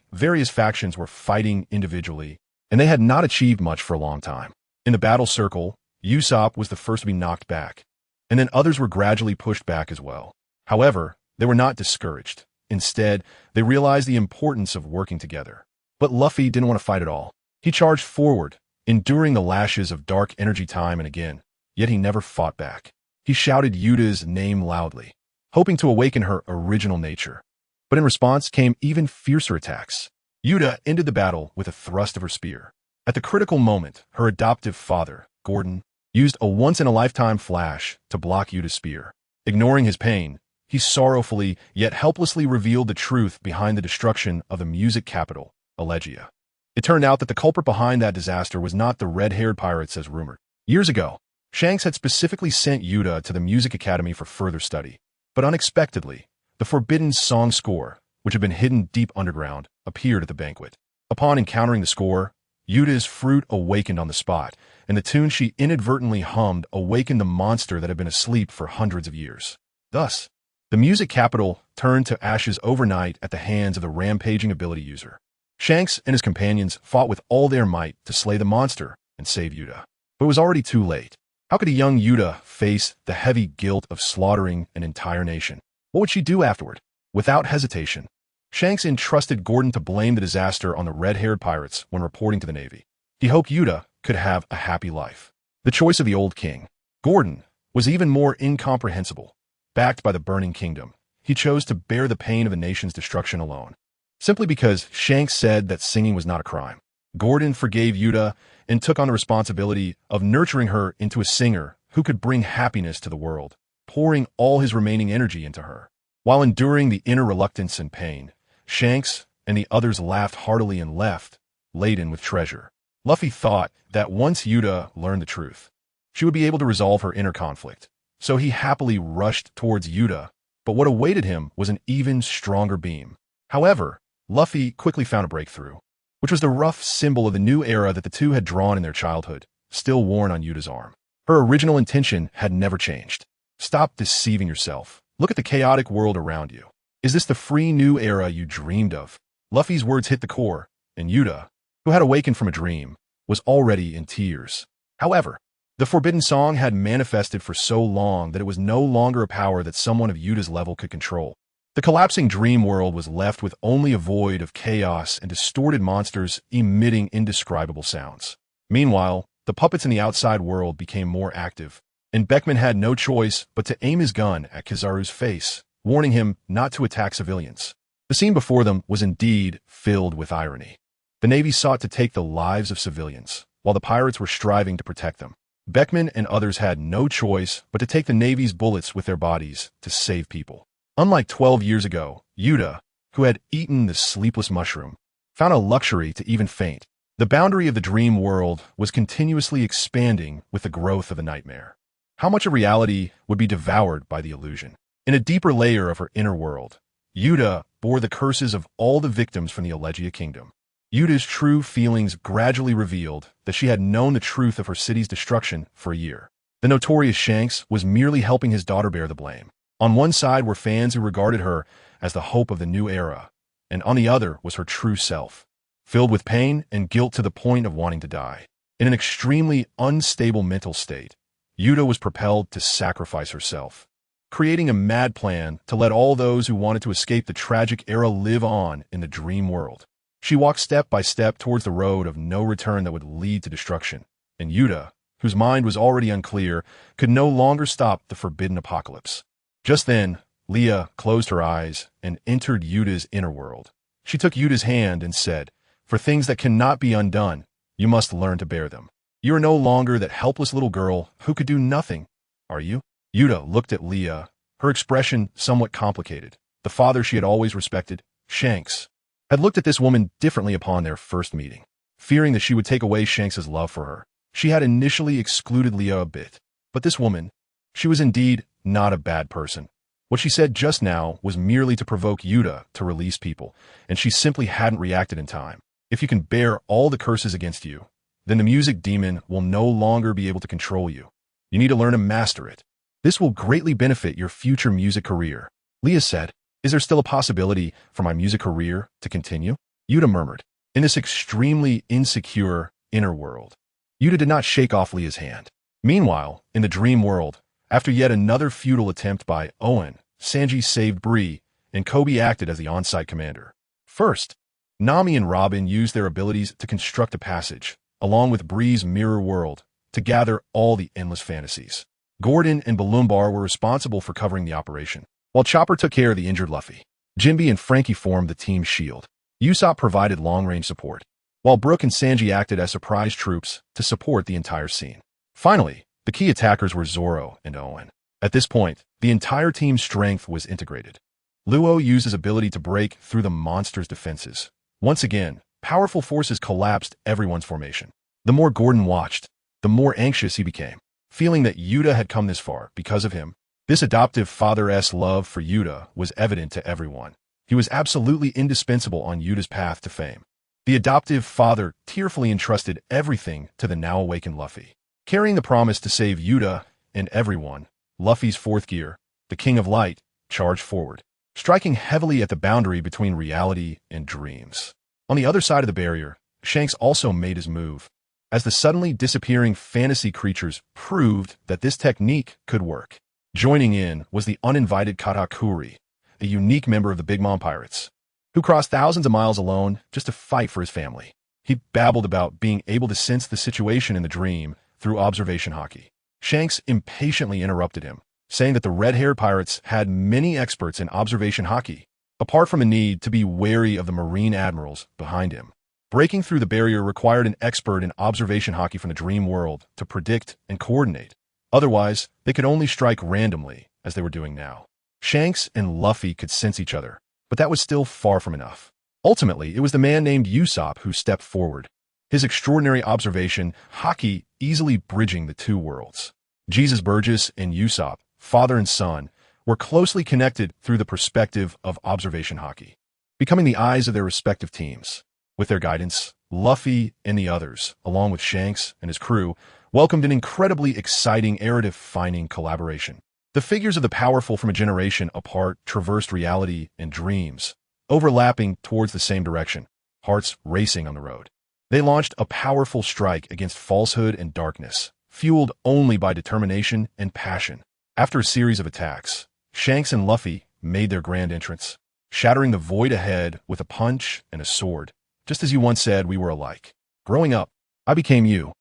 Speaker 1: various factions were fighting individually, and they had not achieved much for a long time. In the battle circle, Usopp was the first to be knocked back, and then others were gradually pushed back as well. However, they were not discouraged. Instead, they realized the importance of working together. But Luffy didn't want to fight at all. He charged forward, enduring the lashes of dark energy time and again, yet he never fought back. He shouted Yuta's name loudly, hoping to awaken her original nature. But in response came even fiercer attacks. Yuta ended the battle with a thrust of her spear. At the critical moment, her adoptive father, Gordon, used a once-in-a-lifetime flash to block Yuta's spear. Ignoring his pain, he sorrowfully yet helplessly revealed the truth behind the destruction of the music capital, Elegia. It turned out that the culprit behind that disaster was not the red-haired pirates as rumored. Years ago, Shanks had specifically sent Yuta to the Music Academy for further study. But unexpectedly, the forbidden song score, which had been hidden deep underground, appeared at the banquet. Upon encountering the score, Yuta's fruit awakened on the spot, and the tune she inadvertently hummed awakened the monster that had been asleep for hundreds of years. Thus, the music capital turned to ashes overnight at the hands of the rampaging ability user. Shanks and his companions fought with all their might to slay the monster and save Yuta. But it was already too late. How could a young Yuta face the heavy guilt of slaughtering an entire nation? What would she do afterward? Without hesitation, Shanks entrusted Gordon to blame the disaster on the red-haired pirates when reporting to the Navy. He hoped Yuta could have a happy life. The choice of the old king, Gordon, was even more incomprehensible. Backed by the Burning Kingdom, he chose to bear the pain of the nation's destruction alone, simply because Shanks said that singing was not a crime. Gordon forgave Yuta and took on the responsibility of nurturing her into a singer who could bring happiness to the world, pouring all his remaining energy into her. While enduring the inner reluctance and pain, Shanks and the others laughed heartily and left, laden with treasure. Luffy thought that once Yuta learned the truth, she would be able to resolve her inner conflict. So he happily rushed towards Yuta, but what awaited him was an even stronger beam. However, Luffy quickly found a breakthrough, which was the rough symbol of the new era that the two had drawn in their childhood, still worn on Yuta's arm. Her original intention had never changed. Stop deceiving yourself. Look at the chaotic world around you. Is this the free new era you dreamed of? Luffy's words hit the core, and Yuta, who had awakened from a dream, was already in tears. However, the forbidden song had manifested for so long that it was no longer a power that someone of Yuta's level could control. The collapsing dream world was left with only a void of chaos and distorted monsters emitting indescribable sounds. Meanwhile, the puppets in the outside world became more active, and Beckman had no choice but to aim his gun at Kizaru's face, warning him not to attack civilians. The scene before them was indeed filled with irony. The Navy sought to take the lives of civilians, while the pirates were striving to protect them. Beckman and others had no choice but to take the Navy's bullets with their bodies to save people. Unlike 12 years ago, Yuta, who had eaten the sleepless mushroom, found a luxury to even faint. The boundary of the dream world was continuously expanding with the growth of the nightmare. How much of reality would be devoured by the illusion? In a deeper layer of her inner world, Yuta bore the curses of all the victims from the Elegia kingdom. Yuta's true feelings gradually revealed that she had known the truth of her city's destruction for a year. The notorious Shanks was merely helping his daughter bear the blame. On one side were fans who regarded her as the hope of the new era, and on the other was her true self, filled with pain and guilt to the point of wanting to die. In an extremely unstable mental state, Yuta was propelled to sacrifice herself, creating a mad plan to let all those who wanted to escape the tragic era live on in the dream world. She walked step by step towards the road of no return that would lead to destruction, and Yuta, whose mind was already unclear, could no longer stop the forbidden apocalypse. Just then, Leah closed her eyes and entered Yuta's inner world. She took Yuta's hand and said, "For things that cannot be undone, you must learn to bear them. You are no longer that helpless little girl who could do nothing, are you?" Yuta looked at Leah, her expression somewhat complicated. The father she had always respected, Shanks, had looked at this woman differently upon their first meeting. Fearing that she would take away Shanks's love for her, she had initially excluded Leah a bit. But this woman, she was indeed not a bad person. What she said just now was merely to provoke Yuta to release people, and she simply hadn't reacted in time. If you can bear all the curses against you, then the music demon will no longer be able to control you. You need to learn to master it. This will greatly benefit your future music career. Leah said, "Is there still a possibility for my music career to continue?" Yuta murmured. In this extremely insecure inner world, Yuta did not shake off Leah's hand. Meanwhile, in the dream world, after yet another futile attempt by Owen, Sanji saved Bree, and Kobe acted as the on-site commander. First, Nami and Robin used their abilities to construct a passage, along with Bree's mirror world, to gather all the endless fantasies. Gordon and Balloon-Bar were responsible for covering the operation, while Chopper took care of the injured Luffy. Jinbe and Frankie formed the team's shield. Usopp provided long-range support, while Brook and Sanji acted as surprise troops to support the entire scene. Finally, the key attackers were Zoro and Owen. At this point, the entire team's strength was integrated. Luo used his ability to break through the monster's defenses. Once again, powerful forces collapsed everyone's formation. The more Gordon watched, the more anxious he became, feeling that Yuta had come this far because of him. This adoptive father's love for Yuta was evident to everyone. He was absolutely indispensable on Yuta's path to fame. The adoptive father tearfully entrusted everything to the now-awakened Luffy. Carrying the promise to save Yuta and everyone, Luffy's fourth gear, the King of Light, charged forward, striking heavily at the boundary between reality and dreams. On the other side of the barrier, Shanks also made his move, as the suddenly disappearing fantasy creatures proved that this technique could work. Joining in was the uninvited Katakuri, a unique member of the Big Mom Pirates, who crossed thousands of miles alone just to fight for his family. He babbled about being able to sense the situation in the dream through observation haki. Shanks impatiently interrupted him, saying that the red-haired pirates had many experts in observation haki, apart from the need to be wary of the marine admirals behind him. Breaking through the barrier required an expert in observation haki from the dream world to predict and coordinate. Otherwise, they could only strike randomly, as they were doing now. Shanks and Luffy could sense each other, but that was still far from enough. Ultimately, it was the man named Usopp who stepped forward, his extraordinary observation haki easily bridging the two worlds. Jesus Burgess and Usopp, father and son, were closely connected through the perspective of observation haki, becoming the eyes of their respective teams. With their guidance, Luffy and the others, along with Shanks and his crew, welcomed an incredibly exciting narrative-defining collaboration. The figures of the powerful from a generation apart traversed reality and dreams, overlapping towards the same direction, hearts racing on the road. They launched a powerful strike against falsehood and darkness, fueled only by determination and passion. After a series of attacks, Shanks and Luffy made their grand entrance, shattering the void ahead with a punch and a sword. Just as you once said we were alike. Growing up, I became you.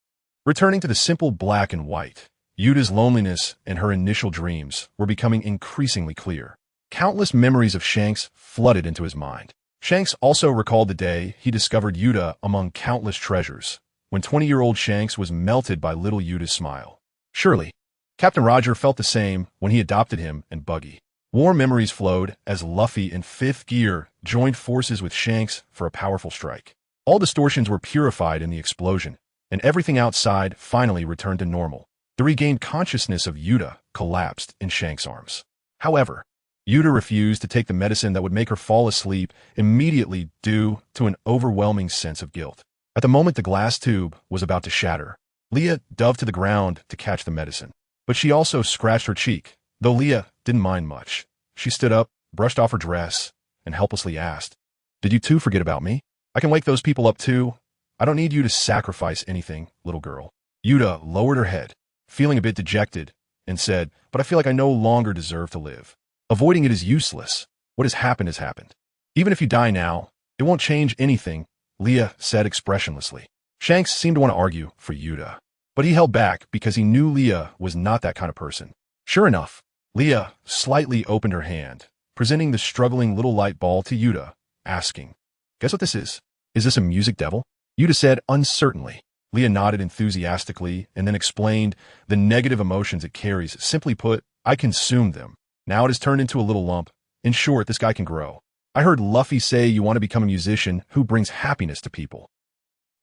Speaker 1: Returning to the simple black and white, Yuda's loneliness and her initial dreams were becoming increasingly clear. Countless memories of Shanks flooded into his mind. Shanks also recalled the day he discovered Yuda among countless treasures, when 20-year-old Shanks was melted by little Yuda's smile. Surely, Captain Roger felt the same when he adopted him and Buggy. Warm memories flowed as Luffy in 5th gear joined forces with Shanks for a powerful strike. All distortions were purified in the explosion, and everything outside finally returned to normal. The regained consciousness of Yuda collapsed in Shanks' arms. However, Yuda refused to take the medicine that would make her fall asleep immediately due to an overwhelming sense of guilt. At the moment the glass tube was about to shatter, Leah dove to the ground to catch the medicine. But she also scratched her cheek, though Leah didn't mind much. She stood up, brushed off her dress, and helplessly asked, "Did you too forget about me? I can wake those people up too. I don't need you to sacrifice anything, little girl." Yuda lowered her head, feeling a bit dejected, and said, "But I feel like I no longer deserve to live. Avoiding it is useless. What has happened has happened. Even if you die now, it won't change anything," Leah said expressionlessly. Shanks seemed to want to argue for Yuda, but he held back because he knew Leah was not that kind of person. Sure enough, Leah slightly opened her hand, presenting the struggling little light ball to Yuda, asking, "Guess what this is? Is this a music devil?" Yuda said uncertainly. Leah nodded enthusiastically and then explained the negative emotions it carries. Simply put, "I consumed them. Now it has turned into a little lump. In short, this guy can grow. I heard Luffy say you want to become a musician who brings happiness to people.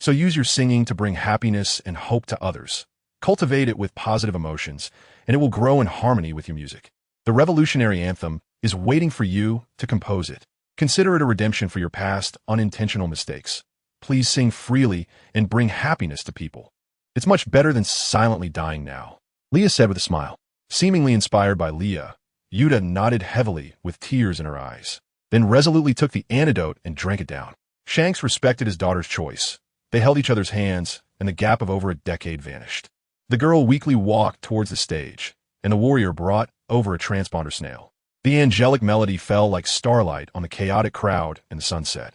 Speaker 1: So use your singing to bring happiness and hope to others. Cultivate it with positive emotions, and it will grow in harmony with your music. The revolutionary anthem is waiting for you to compose it. Consider it a redemption for your past unintentional mistakes. Please sing freely and bring happiness to people. It's much better than silently dying now," Leah said with a smile. Seemingly inspired by Leah, Yuda nodded heavily with tears in her eyes, then resolutely took the antidote and drank it down. Shanks respected his daughter's choice. They held each other's hands, and the gap of over a decade vanished. The girl weakly walked towards the stage, and the warrior brought over a transponder snail. The angelic melody fell like starlight on the chaotic crowd in the sunset,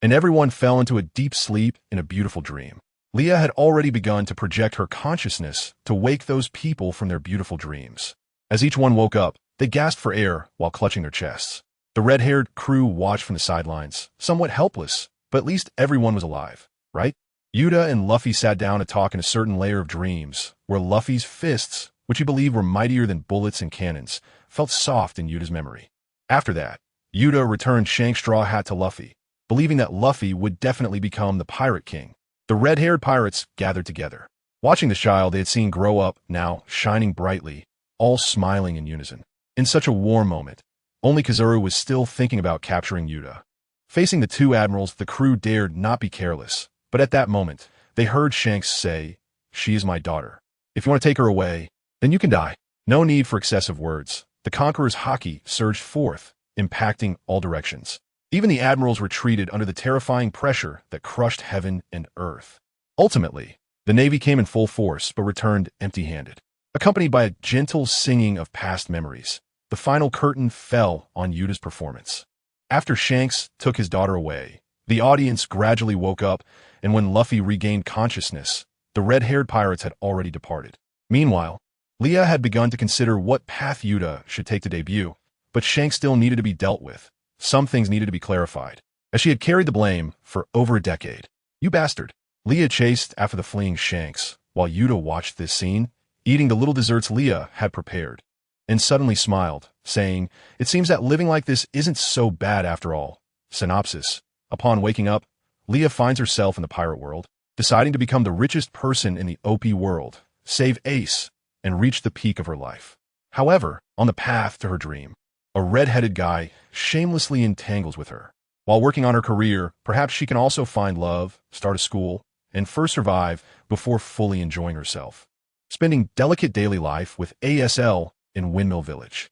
Speaker 1: and everyone fell into a deep sleep in a beautiful dream. Leah had already begun to project her consciousness to wake those people from their beautiful dreams. As each one woke up, they gasped for air while clutching their chests. The red-haired crew watched from the sidelines, somewhat helpless, but at least everyone was alive, right? Yuda and Luffy sat down to talk in a certain layer of dreams, where Luffy's fists, which he believed were mightier than bullets and cannons, felt soft in Yuda's memory. After that, Yuda returned Shank's straw hat to Luffy, believing that Luffy would definitely become the Pirate King. The red-haired pirates gathered together, watching the child they had seen grow up, now shining brightly, all smiling in unison. In such a warm moment, only Kizaru was still thinking about capturing Yuda. Facing the two admirals, the crew dared not be careless, but at that moment, they heard Shanks say, "She is my daughter. If you want to take her away, then you can die." No need for excessive words. The Conqueror's haki surged forth, impacting all directions. Even the admirals retreated under the terrifying pressure that crushed heaven and earth. Ultimately, the Navy came in full force but returned empty-handed. Accompanied by a gentle singing of past memories, the final curtain fell on Yuda's performance. After Shanks took his daughter away, the audience gradually woke up, and when Luffy regained consciousness, the red-haired pirates had already departed. Meanwhile, Leah had begun to consider what path Yuda should take to debut, but Shanks still needed to be dealt with. Some things needed to be clarified, as she had carried the blame for over a decade. "You bastard!" Leah chased after the fleeing Shanks, while Yuda watched this scene, eating the little desserts Leah had prepared, and suddenly smiled, saying, "It seems that living like this isn't so bad after all." Synopsis. Upon waking up, Leah finds herself in the pirate world, deciding to become the richest person in the OP world, save Ace, and reach the peak of her life. However, on the path to her dream, a red-headed guy shamelessly entangles with her. While working on her career, perhaps she can also find love, start a school, and first survive before fully enjoying herself. Spending delicate daily life with ASL in Windmill Village.